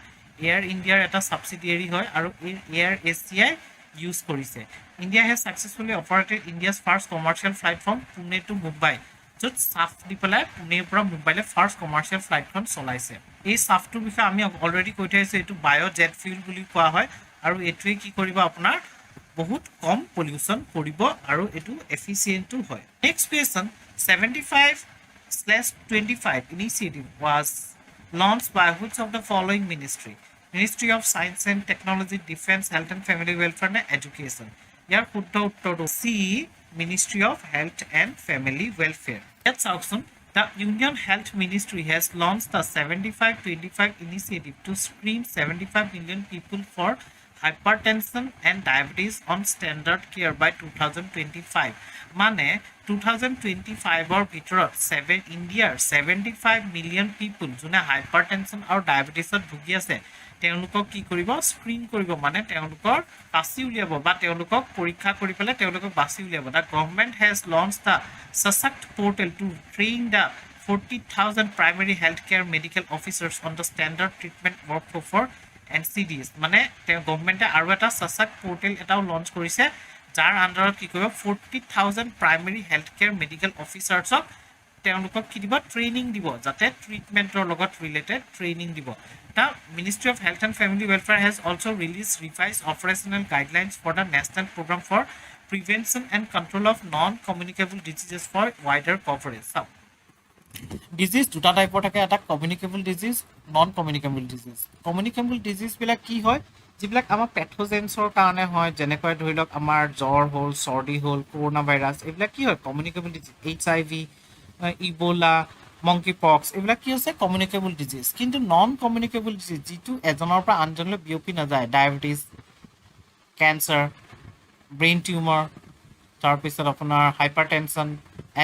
এয়াৰ ইণ্ডিয়াৰ এটা সাবসিডিয়াৰি হয় আৰু এয়াৰ এছিয়াই ইউজ কৰিছে India has successfully operated India's first commercial flight from Pune to Mumbai য'ত সাফ দি পেলাই পুনেৰ পৰা মুম্বাইলৈ ফাৰ্ষ্ট কমাৰ্চিয়েল ফ্লাইটখন চলাইছে এই সাফটোৰ বিষয়ে আমি অলৰেডি কৈ থৈছো এইটো বায়'জেট ফিউল বুলি কোৱা হয় আৰু এটোৱে কি কৰিব আপোনাৰ বহুত কম পলিউশন কৰিব আৰু এটো এফিচিয়েন্টও হয় next question 75 2024/25 initiative was launched by which of the following ministry? Ministry of Science and Technology, Defense, Health and Family Welfare and Education. ইয়াৰ শুদ্ধ উত্তৰটো C, Ministry of Health and Family Welfare. Let's also, the Union Health Ministry has launched the 75/25 initiative to screen 75 million people for hypertension and diabetes on standard care by 2025. মানে 2025 ভিতৰত ইণ্ডিয়াৰ 75 million পিপুল যোনে hypertension আৰু ডায়েবেটিছত ভুগি আছে তেওঁলোকক কি কৰিব স্ক্ৰিন কৰিব মানে তেওঁলোকৰ বাছি উলিয়াব বা তেওঁলোকক পৰীক্ষা কৰি পেলাই তেওঁলোকক বাছি উলিয়াব the government has launch the Sashakt portal to train the 40,000 primary healthcare medical officers on the standard treatment workflow for NCDs মানে গভৰ্ণমেণ্টে আৰু এটা সশক্ত পৰ্টেল এটাও লঞ্চ কৰিছে যাৰ আণ্ডাৰত কি কৰিব 40,000 প্ৰাইমেৰী হেল্থ কেয়াৰ মেডিকেল অফিচাৰ্ছক তেওঁলোকক কি দিব ট্ৰেইনিং দিব যাতে ট্ৰিটমেণ্টৰ লগত ৰিলেটেড ট্ৰেইনিং দিব The Ministry of Health and Family Welfare has also released revised operational guidelines for the National Program for Prevention and Control of Non-Communicable Diseases for wider coverage. So, disease দুটা টাইপৰ থাকে এটা communicable disease non communicable disease communicable disease বিলাক কি হয় যিবিলাক আমাৰ পেথোজেন্সৰ কাৰণে হয় যেনেকৈ ধৰি লওক আমাৰ জ্বৰ হ'ল চৰ্দি হ'ল কৰোনা ভাইৰাছ এইবিলাক কি হয় communicable disease HIV Ebola monkey পক্স এইবিলাক কি হৈছে কমিউনিকেবল ডিজিজ কিন্তু নন কমিউনিকেবল ডিজিজ যিটো এজনৰ পৰা আনজনলৈ বিয়পি নাযায় ডায়েবেটিছ কেঞ্চাৰ ব্ৰেইন টিউমাৰ তাৰপিছত আপোনাৰ হাইপাৰটেনশ্যন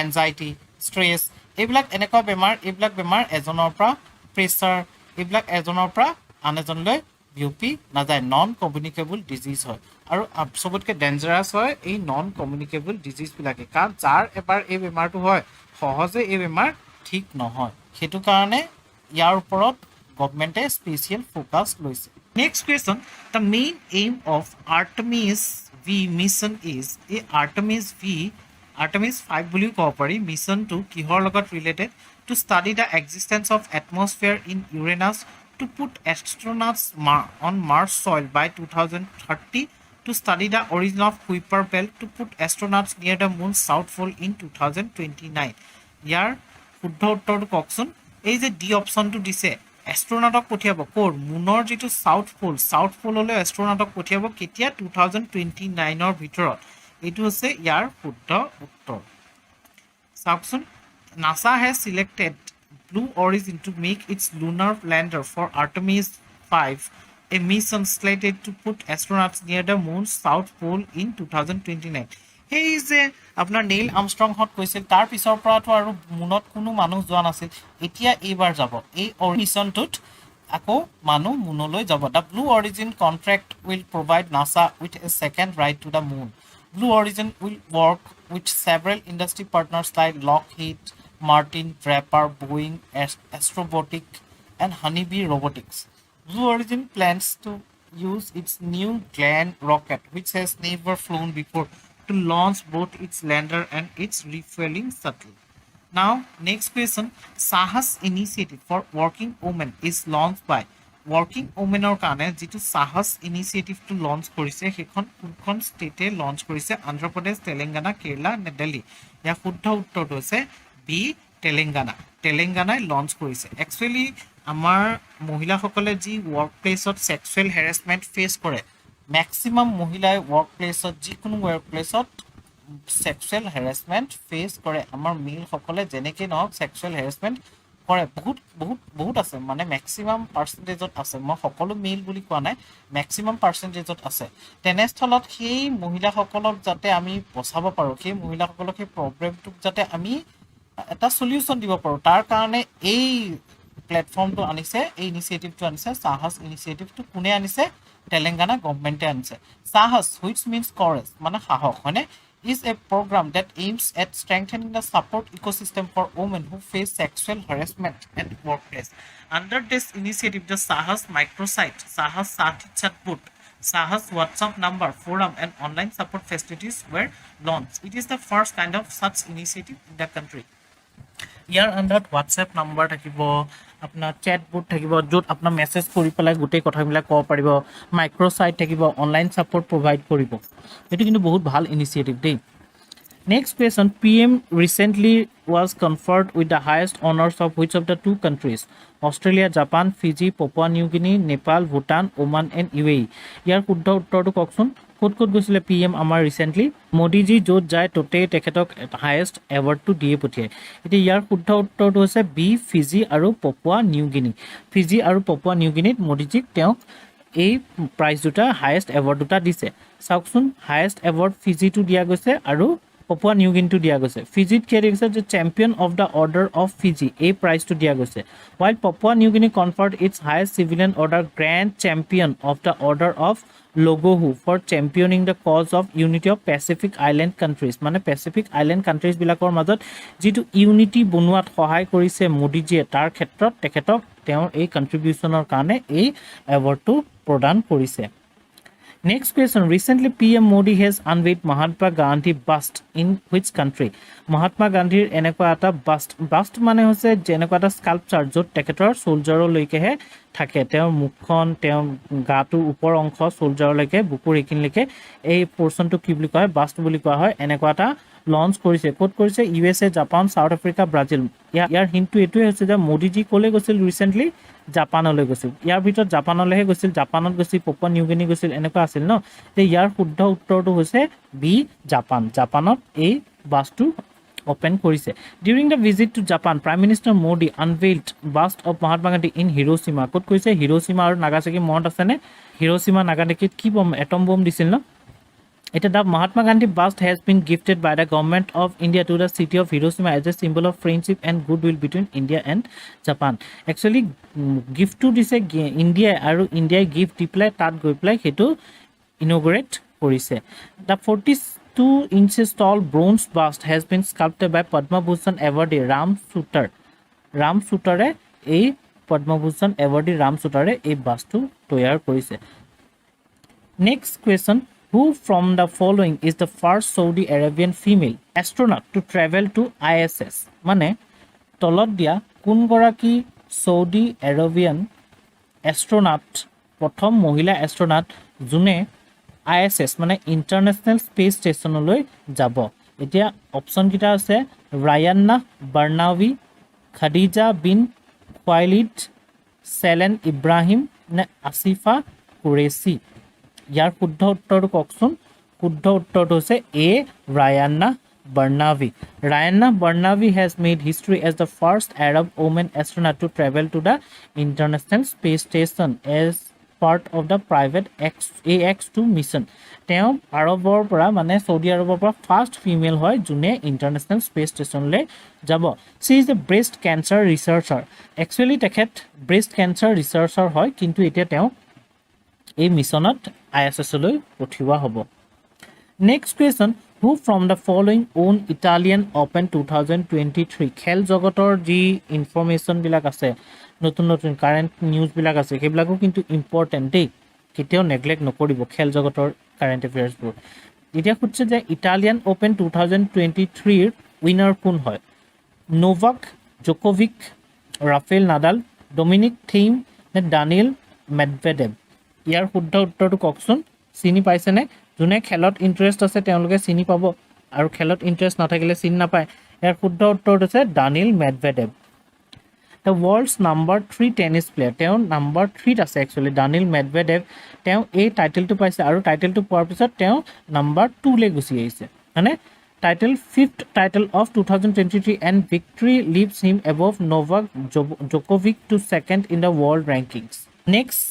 এনজাইটি ষ্ট্ৰেছ এইবিলাক এনেকুৱা বেমাৰ এজনৰ পৰা প্ৰেছাৰ এইবিলাক এজনৰ পৰা আন এজনলৈ বিয়পি নাযায় নন কমিউনিকেবল ডিজিজ হয় আৰু সবতকৈ ডেঞ্জাৰাছ হয় এই নন কমিউনিকেবল ডিজিজবিলাকে কাৰণ যাৰ এবাৰ এই বেমাৰটো হয় সহজে এই বেমাৰ ঠিক নহয় সেইটো কাৰণে ইয়াৰ ওপৰত গভৰ্ণমেণ্টে স্পেচিয়েল ফ'কাছ লৈছে next question the main aim of Artemis V mission is এই আৰ্টেমিছ 5 বুলিও ক'ব পাৰি মিছনটো কিহৰ লগত related to study the existence of atmosphere in Uranus to put astronauts on Mars soil by 2030 to study the origin of Kuiper belt to put astronauts near the moon's south pole in 2029. ইয়াৰ শুদ্ধ উত্তৰটো কওকচোন এই যে D অপশ্যনটো দিছে এষ্ট্ৰনাটক পঠিয়াব ক'ৰ মুনৰ যিটো চাউথ পললৈ এষ্ট্ৰনাটক পঠিয়াব কেতিয়া 2029ৰ ভিতৰত এইটো হৈছে ইয়াৰ শুদ্ধ উত্তৰ চাওকচোন NASA has selected Blue Origin to make its lunar lander for Artemis 5 a mission slated to put astronauts near the moon's south pole in 2029 এই যে আপোনাৰ নীল আমষ্ট্ৰংহত কৈছিল তাৰ পিছৰ পৰাটো আৰু মুনত কোনো মানুহ যোৱা নাছিল এতিয়া এইবাৰ যাব এই মিছনটোত আকৌ মানুহ মুনলৈ যাব the blue origin contract will provide NASA with a second ride to the moon Blue Origin will work with several industry partners like Lockheed Martin, Draper, Boeing, Astrobotic and Honeybee Robotics Blue Origin plans to use its new Glenn rocket which has never flown before to launch both its lander and its refueling shuttle. Now, next question. Sahas initiative for working women is launched by working women or কাৰণে যিটো সাহস initiative to launch কৰিছে সেইখন কোনখন ষ্টেটে launch কৰিছে আন্ধ্ৰ প্ৰদেশ তেলেংগানা কেৰালা নে দিল্লী ইয়াৰ শুদ্ধ উত্তৰটো হৈছে বি তেলেংগানাই লঞ্চ কৰিছে একচুৱেলি আমাৰ মহিলাসকলে যি ৱৰ্ক প্লেছত সেক্সুৱেল হেৰাসমেণ্ট ফেচ কৰে মেক্সিমাম মহিলাই ৱৰ্ক প্লেছত যিকোনো ৱৰ্ক প্লেছত সেক্সুৱেল হেৰাসমেণ্ট ফেচ কৰে আমাৰ মেলসকলে যেনেকৈ নহওক সেক্সুৱেল হেৰাসমেণ্ট কৰে বহুত আছে মানে মেক্সিমাম পাৰ্চেণ্টেজত আছে মই সকলো মেল বুলি কোৱা নাই মেক্সিমাম পাৰ্চেণ্টেজত আছে তেনেস্থলত সেই মহিলাসকলক যাতে আমি বচাব পাৰোঁ সেই মহিলাসকলক সেই প্ৰব্লেমটোক যাতে আমি এটা সলিউশন দিব পাৰোঁ তাৰ কাৰণে এই প্লেটফৰ্মটো আনিছে এই ইনিচিয়েটিভটো আনিছে সাহস ইনিচিয়েটিভটো কোনে আনিছে তেলেংগানা গভৰ্ণমেণ্টে আনিছে সাহস which means courage মানে সাহস হয়নে is a program that aims at strengthening the support ecosystem for women who face sexual harassment at workplace. Under this initiative, the Sahas microsite, Sahas Sati Chatbot, Sahas WhatsApp number, forum, and online support facilities were launched. It is the first kind of such initiative in the country. ইয়াৰ আণ্ডাৰত WhatsApp number থাকিব আপোনাৰ chatbot থাকিব য'ত আপোনাৰ message কৰি পেলাই গোটেই কথাবিলাক ক'ব পাৰিব মাইক্ৰ'চাইট থাকিব অনলাইন ছাপৰ্ট প্ৰভাইড কৰিব এইটো কিন্তু বহুত ভাল ইনিচিয়েটিভ দেই Next question, PM recently was conferred with the highest honors of which of the two countries? Australia, Japan, Fiji, Papua New Guinea, Nepal, Bhutan, Oman and UAE. ইয়াৰ শুদ্ধ উত্তৰটো কওকচোন ক'ত গৈছিলে PM আমাৰ ৰিসেন্টলি মোদীজি য'ত যায় ততে তেখেতক হাইয়েষ্ট এৱাৰ্ডটো দিয়ে পঠিয়ায় এতিয়া ইয়াৰ শুদ্ধ উত্তৰটো হৈছে বি ফিজি আৰু পপুৱা নিউ গিনি ফিজি আৰু পপুৱা নিউ গিনিত মোদীজিক তেওঁক এই প্ৰাইজ দুটা হাইয়েষ্ট এৱাৰ্ড দুটা দিছে চাওকচোন হাইয়েষ্ট এৱাৰ্ড ফিজিটো দিয়া গৈছে আৰু Papua New Guinea to dia goise. Fiji is the champion of the order of Fiji. A prize to dia goise. While Papua New Guinea conferred its highest civilian order grand champion of the order of Logohu for championing the cause of unity of Pacific Island countries. Mane Pacific Island countries bilakor মাজত যেটো unity বনুৱাত সহায় কৰিছে মোদীজিয়ে তাৰ ক্ষেত্ৰত তেখেতক তেওঁৰ এই কন্ট্ৰিবিউশনৰ কাৰণে এই এৱাৰ্ডটো প্ৰদান কৰিছে Next question. Recently, PM Modi has unveiled Mahatma Gandhi bust in which country? Mahatma Gandhi enekwa eta bust. Bust mane hoise jenekwa eta sculpture jot teketor soldier loike he থাকে তেওঁৰ মুখখন তেওঁৰ গাটো ওপৰ অংশ soldier লৈকে বুকুৰ একিন লৈকে এই পোৰচনটো কি বুলি কয় বাষ্ট বুলি কোৱা হয় এনেকুৱা এটা লঞ্চ কৰিছে কোড কৰিছে USA Japan South Africa Brazil ইয়াৰ হিন্টটো এটোই হৈছে যে মোদীজি কোলে গৈছিল ৰিসেন্টলি জাপানলৈ গৈছিল ইয়াৰ ভিতৰত জাপানলৈহে গৈছিল জাপানত গৈছিল পপুৱা নিউ গিনি গৈছিল এনেকুৱা আছিল ন তে ইয়াৰ শুদ্ধ উত্তৰটো হৈছে বি জাপানত এই বাছটো open korise during the visit to Japan Prime Minister Modi unveiled bust of Mahatma Gandhi in Hiroshima kod koise Hiroshima aru Nagasaki mont ase ne Hiroshima Nagasaki ki bomb atom bomb disil no It the Mahatma Gandhi bust has been gifted by the government of India to the city of Hiroshima as a symbol of friendship and goodwill between India and Japan. Actually, gift to this India aru India gift reply tat go reply hetu inaugurate korise. The 42 inches tall bronze bust has been sculpted by Padma Bhushan awardee Ram Sutare a Padma Bhushan awardee Ram Sutare a bust to toyar korise. Next question. Who from the following is the first Saudi Arabian female astronaut to travel to ISS? Mane tolot dia kun goraki Saudi Arabian astronaut prothom mohila astronaut june ISS mane International Space Station loi jabo. Etia option kita ase Rayana Barnawi, Khadija bin Khuwailid, Selen Ibrahim ne Asifa Qureshi. ইয়াৰ শুদ্ধ উত্তৰটো কওকচোন শুদ্ধ উত্তৰটো হৈছে এ ৰায়ানা Barnawi has made history as the first Arab woman astronaut to travel to the International Space Station as part of the private AX2 mission তেওঁ আৰবৰ পৰা মানে সৌদি আৰবৰ পৰা ফাৰ্ষ্ট ফিমেল হয় যোনে ইন্টাৰনেশ্যনেল স্পেস ষ্টেচনলৈ যাব she is a breast cancer researcher actually তেখেত breast cancer researcher হয় কিন্তু এতিয়া তেওঁ এই মিশনত ISS লৈ পঠিওৱা হ'ব next question who from the following own Italian Open 2023 খেল জগতৰ যি ইনফৰমেশন বিলাক আছে নতুন কাৰেন্ট নিউজ বিলাক আছে সেইবিলাকো কিন্তু ইম্পৰ্টেন্ট দেই কেতিয়াও নেগলেক্ট নকৰিব খেল জগতৰ কাৰেন্ট এফেয়াৰ্স বোৰ এতিয়া খুঁজছে যে ইটালিয়ান ওপেন 2023 ৰ উইনাৰ কোন হয় Novak Djokovic Rafael Nadal Dominic Thiem নে ডানিয়েল মেডভেডেভ ইয়াৰ শুদ্ধ উত্তৰটো কওকচোন চিনি পাইছেনে যোনে খেলত ইন্টাৰেষ্ট আছে তেওঁলোকে চিনি পাব আৰু খেলত ইন্টাৰেষ্ট নাথাকিলে চিনি নাপায় ইয়াৰ শুদ্ধ উত্তৰটো আছে Daniel Medvedev The world's number 3 tennis player তেওঁ number 3 আছে actually Daniel Medvedev তেওঁ এই টাইটেলটো পাইছে আৰু টাইটেলটো পোৱাৰ পিছত তেওঁ number 2 লে গুছি আহিছে মানে title 5th title of 2023 and victory leaves him above Novak Djokovic to second in the world rankings next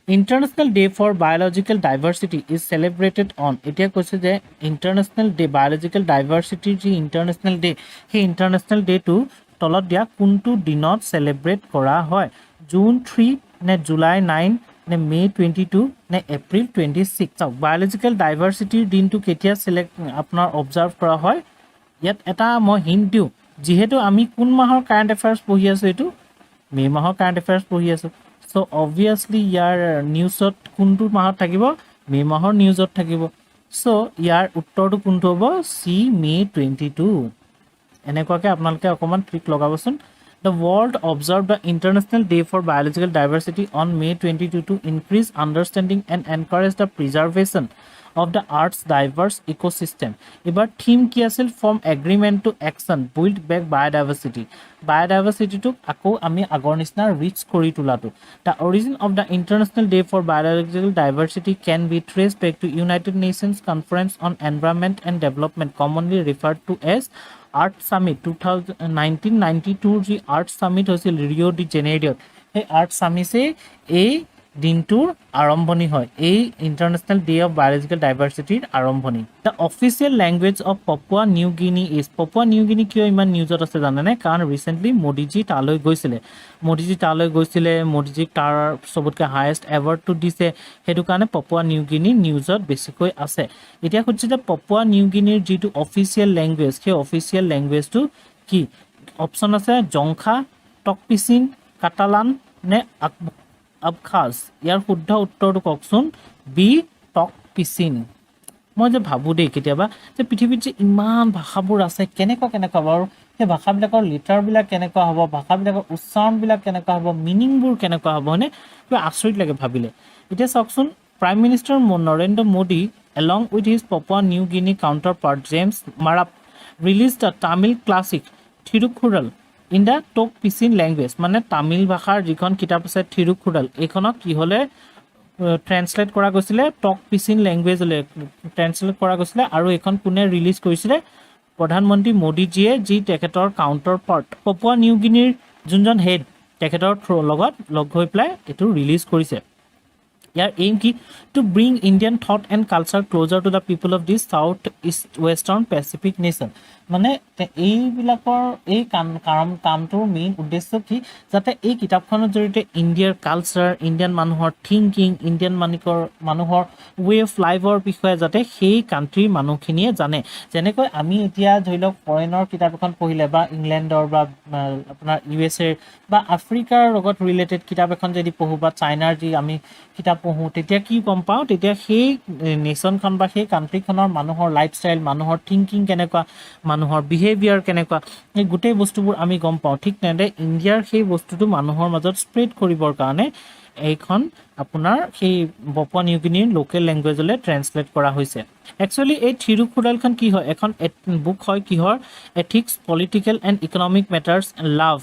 International Day for Biological Diversity is celebrated on etia koise je International Day Biological Diversity ji International Day he International Day to তলত দিয়া কোনটো দিনত celebrate কৰা হয় June 3 নে July 9 নে মে 22 নে April 26 biological ডাইভাৰ্সিটিৰ দিনটো কেতিয়া সিলেক্ট আপোনাৰ অবজাৰ্ভ কৰা হয় ইয়াত এটা মই হিন্ট দিও যেহেতু আমি কোন মাহৰ কাৰেন্ট এফেয়াৰ্স পঢ়ি আছো এটো মে মাহৰ কাৰেন্ট এফেয়াৰ্স পঢ়ি আছো সো obviously ইয়াৰ নিউজত কোনটো মাহত থাকিব মে মাহৰ নিউজত থাকিব সো ইয়াৰ উত্তৰটো কোনটো হ'ব সি মে 22 এনেকুৱাকে আপোনালোকে অকমান trick লগাবচোন The world observed the International Day for Biological Diversity on May 22 to increase understanding and encourage the preservation of the Earth's diverse ecosystem. এবাৰ theme কি আছিল from agreement to action build back biodiversity. Biodiversity টোক আকৌ আমি আগৰ নিচিনা rich কৰি তোলাটো. The origin of the International Day for Biological Diversity can be traced back to United Nations Conference on Environment and Development, commonly referred to as Earth Summit 1992 যি Earth Summit হৈছিল Rio' D জেনেৰিঅ'ত সেই Earth Summit এই দিনটোৰ আৰম্ভণি হয় এই international day of biological ডাইভাৰ্চিটিৰ আৰম্ভণি the official language of পপুৱা New Guinea is পপুৱা New গিনি কিয় ইমান নিউজত আছে জানেনে কাৰণ ৰিচেণ্টলি মোদীজী তালৈ গৈছিলে মোদীজীক তাৰ চবতকৈ হায়েষ্ট এৱাৰ্ডটো দিছে সেইটো কাৰণে পপুৱা নিউ গিনি নিউজত বেছিকৈ আছে এতিয়া সুধিছে যে পপুৱা নিউ গিনিৰ যিটো অফিচিয়েল লেংগুৱেজ সেই অফিচিয়েল লেংগুৱেজটো কি অপশ্যন আছে জংখা টকপিচিন কাটালান নে আবখাজ ইয়াৰ শুদ্ধ উত্তৰটো কওকচোন বি টকপিচিন মই যে ভাবোঁ দেই কেতিয়াবা যে পৃথিৱীত যে ইমান ভাষাবোৰ আছে কেনেকুৱা বাৰু সেই ভাষাবিলাকৰ লিটাৰবিলাক কেনেকুৱা হ'ব ভাষাবিলাকৰ উচ্চাৰণবিলাক কেনেকুৱা হ'ব মিনিংবোৰ কেনেকুৱা হ'ব হয়নে কিবা আচৰিত লাগে ভাবিলে এতিয়া চাওকচোন prime minister Narendra Modi along with his Papua New Guinea counterpart James Marape release the Tamil classic Thirukkural in the Tok Pisin language মানে তামিল ভাষাৰ যিখন কিতাপ আছে থিৰুকুৰাল এইখনক কি হ'লে ট্ৰেন্সলেট কৰা গৈছিলে টকপিচিন লেংগুৱেজলৈ ট্ৰেন্সলেট কৰা গৈছিলে আৰু এইখন কোনে ৰিলিজ কৰিছিলে প্ৰধানমন্ত্ৰী মোদীজীয়ে যি তেখেতৰ কাউণ্টাৰ পাৰ্ট পপুৱা নিউ গিনিৰ যোনজন হেড তেখেতৰ লগত লগ হৈ পেলাই এইটো ৰিলিজ কৰিছে ইয়াৰ এইম কি two bring Indian thought and culture closure to the people of this south east western Pacific nation মানে এইবিলাকৰ এই কামটোৰ মেইন উদ্দেশ্য কি যাতে এই কিতাপখনৰ জৰিয়তে ইণ্ডিয়াৰ কালচাৰ ইণ্ডিয়ান মানুহৰ থিংকিং ইণ্ডিয়ান মানুহৰ ৱে অফ লাইফৰ বিষয়ে যাতে সেই কাণ্ট্ৰিৰ মানুহখিনিয়ে জানে যেনেকৈ আমি এতিয়া ধৰি লওক ফৰেনৰ কিতাপ এখন পঢ়িলে বা ইংলেণ্ডৰ বা আপোনাৰ USA বা আফ্ৰিকাৰ লগত ৰিলেটেড কিতাপ এখন যদি পঢ়োঁ বা চাইনাৰ যি আমি কিতাপ পঢ়োঁ তেতিয়া কি গম পাওঁ তেতিয়া সেই নেশ্যনখন বা সেই কাণ্ট্ৰিখনৰ মানুহৰ লাইফষ্টাইল মানুহৰ থিংকিং কেনেকুৱা মানুহৰ বিহেভিয়াৰ কেনেকুৱা এই গোটেই বস্তুবোৰ আমি গম পাওঁ ঠিক তেনেদৰে ইণ্ডিয়াৰ সেই বস্তুটো মানুহৰ মাজত স্প্ৰেড কৰিবৰ কাৰণে এইখন আপোনাৰ সেই পপুৱা নিউ গিনিৰ লোকেল লেংগুৱেজলৈ ট্ৰেন্সলেট কৰা হৈছে একচুৱেলি এই থিৰুকুৰালখন কি হয় এখন বুক হয় কিহৰ ethics political and economic matters love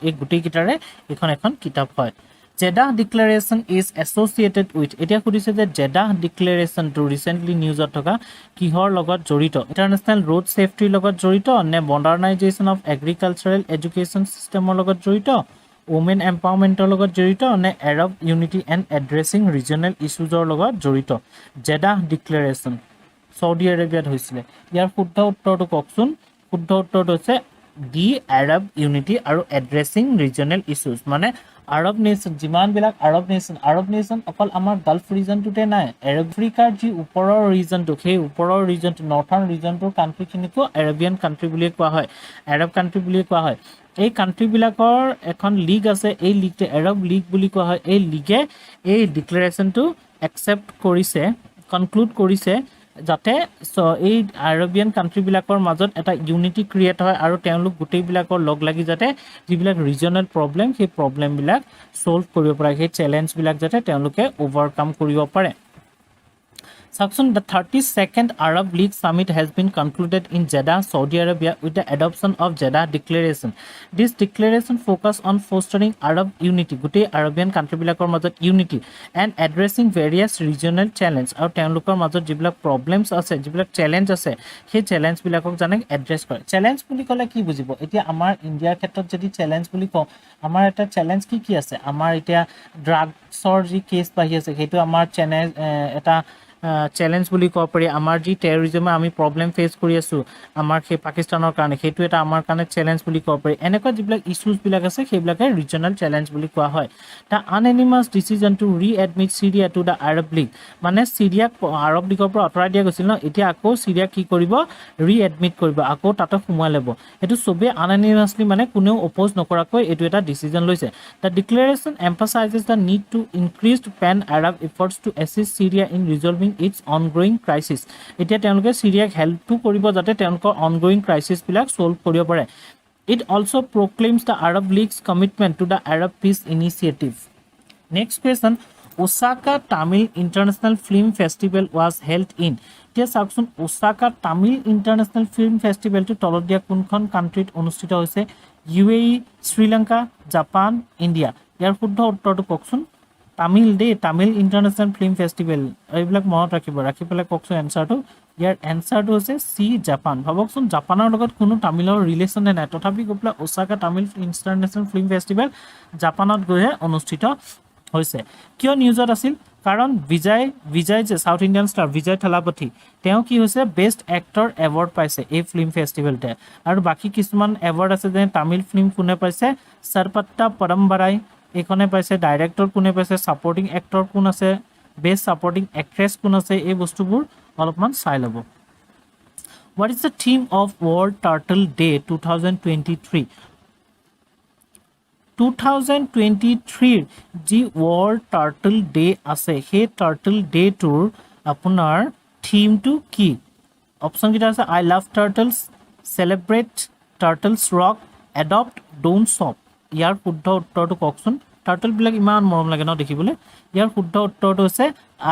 এই গোটেইকেইটাৰে এইখন এখন কিতাপ হয় Jeddah declaration is associated with এতিয়া সুধিছে যে জেডাহ ডিক্লেৰেশ্যনটো ৰিচেণ্টলি নিউজত থকা কিহৰ লগত জড়িত ইণ্টাৰনেশ্যনেল ৰোড ছেফটিৰ লগত জড়িত নে মডাৰ্ণাইজেশ্যন অফ এগ্ৰিকালচাৰেল এডুকেশ্যন ছিষ্টেমৰ লগত জড়িত ওমেন এম্পাৱাৰমেণ্টৰ লগত জড়িত নে Arab unity and addressing regional ইছ্যুজৰ লগত জড়িত জেডাহ ডিক্লেৰেশ্যন ছৌদি আৰবিয়াত হৈছিলে ইয়াৰ শুদ্ধ উত্তৰটো কওকচোন শুদ্ধ উত্তৰটো হৈছে ডি এৰব ইউনিটি আৰু এড্ৰেছিং ৰিজনেল ইছ্যুজ মানে আৰব নেশ্যন যিমানবিলাক আৰব নেশ্যন অকল আমাৰ গাল্ফ ৰিজনটোতে নাই আফ্ৰিকাৰ যি ওপৰৰ ৰিজনটো সেই ওপৰৰ ৰিজনটো নৰ্থাৰ্ণ ৰিজনটোৰ কাণ্ট্ৰিখিনিকো এৰবিয়ান কাণ্ট্ৰি বুলিয়ে কোৱা হয় এৰব কাণ্ট্ৰি বুলিয়ে কোৱা হয় এই কাণ্ট্ৰিবিলাকৰ এখন লীগ আছে এই লীগটো এৰব লীগ বুলি কোৱা হয় এই লীগে এই ডিক্লেৰেশ্যনটো একচেপ্ট কৰিছে কনক্লুড কৰিছে যাতে এই আৰবিয়ান কাণ্ট্ৰিবিলাকৰ মাজত এটা ইউনিটি ক্ৰিয়েট হয় আৰু তেওঁলোক গোটেইবিলাকৰ লগ লাগি যাতে যিবিলাক ৰিজনেল প্ৰব্লেম সেই প্ৰব্লেমবিলাক ছল্ভ কৰিব পাৰে সেই চেলেঞ্জবিলাক যাতে তেওঁলোকে অভাৰকাম কৰিব পাৰে চাওকচোন the 32nd Arab League Summit has been concluded in Jeddah, Saudi Arabia with the adoption of Jeddah Declaration. This declaration focus on fostering Arab unity, গোটেই আৰবিয়ান কাণ্ট্ৰিবিলাকৰ মাজত unity and addressing various regional challenge আৰু তেওঁলোকৰ মাজত যিবিলাক problems আছে যিবিলাক challenge আছে সেই চেলেঞ্জবিলাকক জানে এড্ৰেছ কৰে চেলেঞ্জ বুলি ক'লে কি বুজিব এতিয়া আমাৰ ইণ্ডিয়াৰ ক্ষেত্ৰত যদি চেলেঞ্জ বুলি কওঁ আমাৰ এটা চেলেঞ্জ কি আছে আমাৰ এতিয়া ড্ৰাগছৰ যি কেছ বাঢ়ি আছে সেইটো আমাৰ এটা চেলেঞ্জ বুলি ক'ব পাৰি আমাৰ যি টেৰৰিজমে আমি প্ৰব্লেম ফেচ কৰি আছোঁ আমাৰ সেই পাকিস্তানৰ কাৰণে সেইটো এটা আমাৰ কাৰণে চেলেঞ্জ বুলি ক'ব পাৰি এনেকুৱা যিবিলাক ইছ্যুজবিলাক আছে সেইবিলাকে ৰিজনেল চেলেঞ্জ বুলি কোৱা হয় the unanimous decision to readmit Syria to the Arab League মানে চিৰিয়াক আৰব লীগৰ পৰা আঁতৰাই দিয়া গৈছিল ন এতিয়া আকৌ চিৰিয়াক কি কৰিব ৰিএডমিট কৰিব আকৌ তাতে সোমোৱাই ল'ব এইটো চবেই আনএনিমাছলি মানে কোনেও অপ'জ নকৰাকৈ এইটো এটা ডিচিজন লৈছে the declaration emphasises the need to increased pan Arab efforts to assist Syria in resolving its ongoing crisis এতিয়া তেওঁলোকে চিৰিয়াক হেল্পটো কৰিব যাতে তেওঁলোকৰ অনগোয়িং ক্ৰাইচিছবিলাক ছল্ভ কৰিব পাৰে it also' proclaims the Arab League's commitment to the Arab peace initiative next question Osaka Tamil International Film Festival was held in. এতিয়া চাওকচোন Osaka Tamil international film ফেষ্টিভেলটো তলত দিয়া কোনখন কাণ্ট্ৰিত অনুষ্ঠিত হৈছে UAE শ্ৰীলংকা জাপান ইণ্ডিয়া ইয়াৰ শুদ্ধ উত্তৰটো কওকচোন Tamil Tamil international film festival এইবিলাক মনত ৰাখি পেলাই কওকচোন এনসাৰটো ইয়াৰ এনসাৰটো হৈছে সি জাপান ভাবকচোন জাপানৰ লগত কোনো তামিলৰ ৰিলেশ্যন নাই তথাপি গৈ পেলাই Osaka Tamil international film festival জাপানত গৈহে অনুষ্ঠিত হৈছে কিয় নিউজত আছিল কাৰণ বিজয় যে সাউথ ইণ্ডিয়ান ষ্টাৰ বিজয় থালাপতি তেওঁ কি হৈছে বেষ্ট এক্টৰ এৱাৰ্ড পাইছে এই ফিল্ম ফেষ্টিভেলতে আৰু বাকি কিছুমান এৱাৰ্ড আছে যে তামিল ফিল্ম কোনে পাইছে সৰপত্তা পৰম্বৰাই এইখনে পাইছে ডাইৰেক্টৰ কোনে পাইছে সাপোৰ্টিং এক্টৰ কোন আছে বেষ্ট সাপোৰ্টিং এক্ট্ৰেছ কোন আছে এই বস্তুবোৰ অলপমান চাই ল'ব What is the theme of World Turtle Day 2023 2023 যি World Turtle Day আছে সেই Turtle Day tour আপোনাৰ theme to কি অপচন কিটা আছে I love turtles celebrate turtles rock adopt don't stop ইয়াৰ শুদ্ধ উত্তৰটো কওকচোন টাৰ্টল বিলাক ইমান মৰম লাগে ন দেখিবলৈ ইয়াৰ শুদ্ধ উত্তৰটো আছে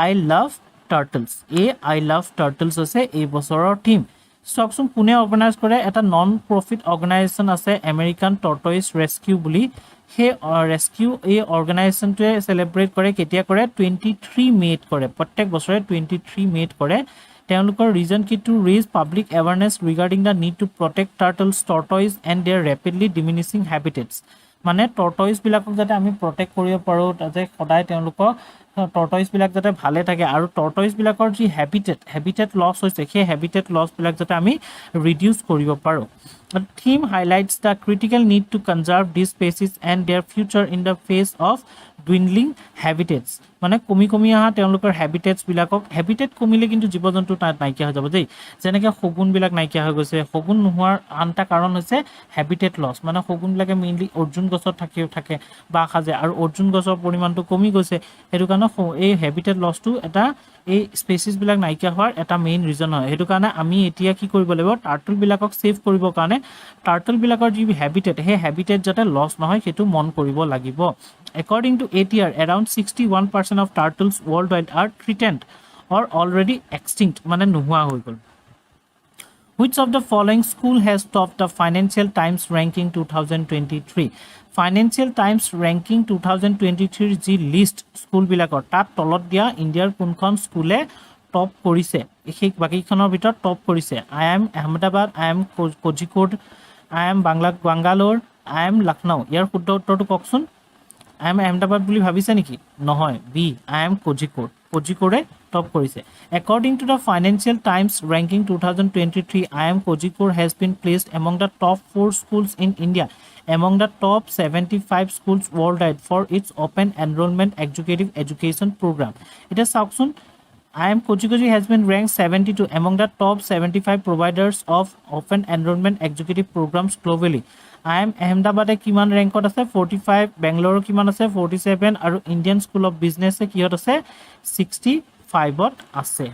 I love turtles I love turtles আছে এই বছৰৰ থিম চাওকচোন কোনে অৰ্গানাইজ কৰে এটা নন প্ৰফিট অৰ্গানাইজেশ্যন আছে আমেৰিকান টৰ্টইজ ৰেস্কিউ বুলি সেই ৰেস্কিউ এই অৰ্গানাইজেশ্যনটোৱে সেলিব্ৰেট কৰে কেতিয়া কৰে 23 মেত কৰে প্ৰত্যেক বছৰে 23 মেত কৰে তেওঁলোকৰ ৰিজন কি to raise public awareness regarding the need to protect turtles tortoise and their rapidly diminishing habitats মানে টৰ্টইজ বিলাকক যাতে আমি প্ৰটেক্ট কৰিব পাৰো যাতে সদায় তেওঁলোকৰ টৰ্টইজ বিলাক যাতে ভালে থাকে আৰু টৰ্টইজ বিলাকৰ যি হেবিটেট লছ হৈছে সেই হেবিটেট লছ বিলাক যাতে আমি ৰিডিউস কৰিব পাৰো The theme highlights the critical need to conserve these species and their future in the face of dwindling habitats. মানে কমি আহা তেওঁলোকৰ হেবিটেটস বিলাকক হেবিটেট কমিলে কিন্তু জীৱ-জন্তু তাত নাইকিয়া হৈ যাব দেই যেনেকৈ শগুন বিলাক নাইকিয়া হৈ গৈছে শগুন নোহোৱাৰ আনটা কাৰণ হৈছে হেবিটেট লছ মানে শগুন বিলাকে মেইনলি অৰ্জুন গছত থাকে বা খাজে আৰু অৰ্জুন গছৰ পৰিমাণটো কমি গৈছে সেইটো কাৰণে এই হেবিটেট লছটো এটা এই স্পেচিছ বিলাক নাইকিয়া হোৱাৰ এটা মেইন ৰিজন হয় সেইটো কাৰণে আমি এতিয়া কি কৰিব লাগিব টাৰ্টল বিলাকক সেভ কৰিব কাৰণে টাৰ্টল বিলাকৰ যি হেবিটেট হে হেবিটেট যাতে লছ নহয় সেইটো মন কৰিব লাগিব According to ATR, around 61% of turtles worldwide are threatened or already extinct. মানে নোহোৱা হৈ গল Which of the following school has topped the Financial Times ranking 2023? Financial Times ranking 2023 যি লিষ্ট স্কুল বিলাকৰ তাত তলত দিয়া ইণ্ডিয়াৰ কোনখন স্কুলে টপ কৰিছে এই বাকিখনৰ ভিতৰত টপ কৰিছে I am Ahmedabad I am Kozhikode I am Bangalore I am Lucknow ইয়াৰ শুদ্ধ উত্তৰটো কওকচোন I am Ahmedabad বুলি ভাবিছে নেকি নহয় B I am Kozhikode top কৰিছে According to the Financial Times ranking 2023 I am Kozhikode has been placed among the top 4 schools in India among the top 75 schools worldwide for its open enrollment executive education program it is sauksun I am Kozhikode has been ranked 72 among the top 75 providers of open enrollment executive programs globally I am Ahmedabad কিমান ৰেংকত আছে 45 বেংগলোৰ কিমান আছে 47 আৰু Indian school of business কিহত আছে 65ত আছে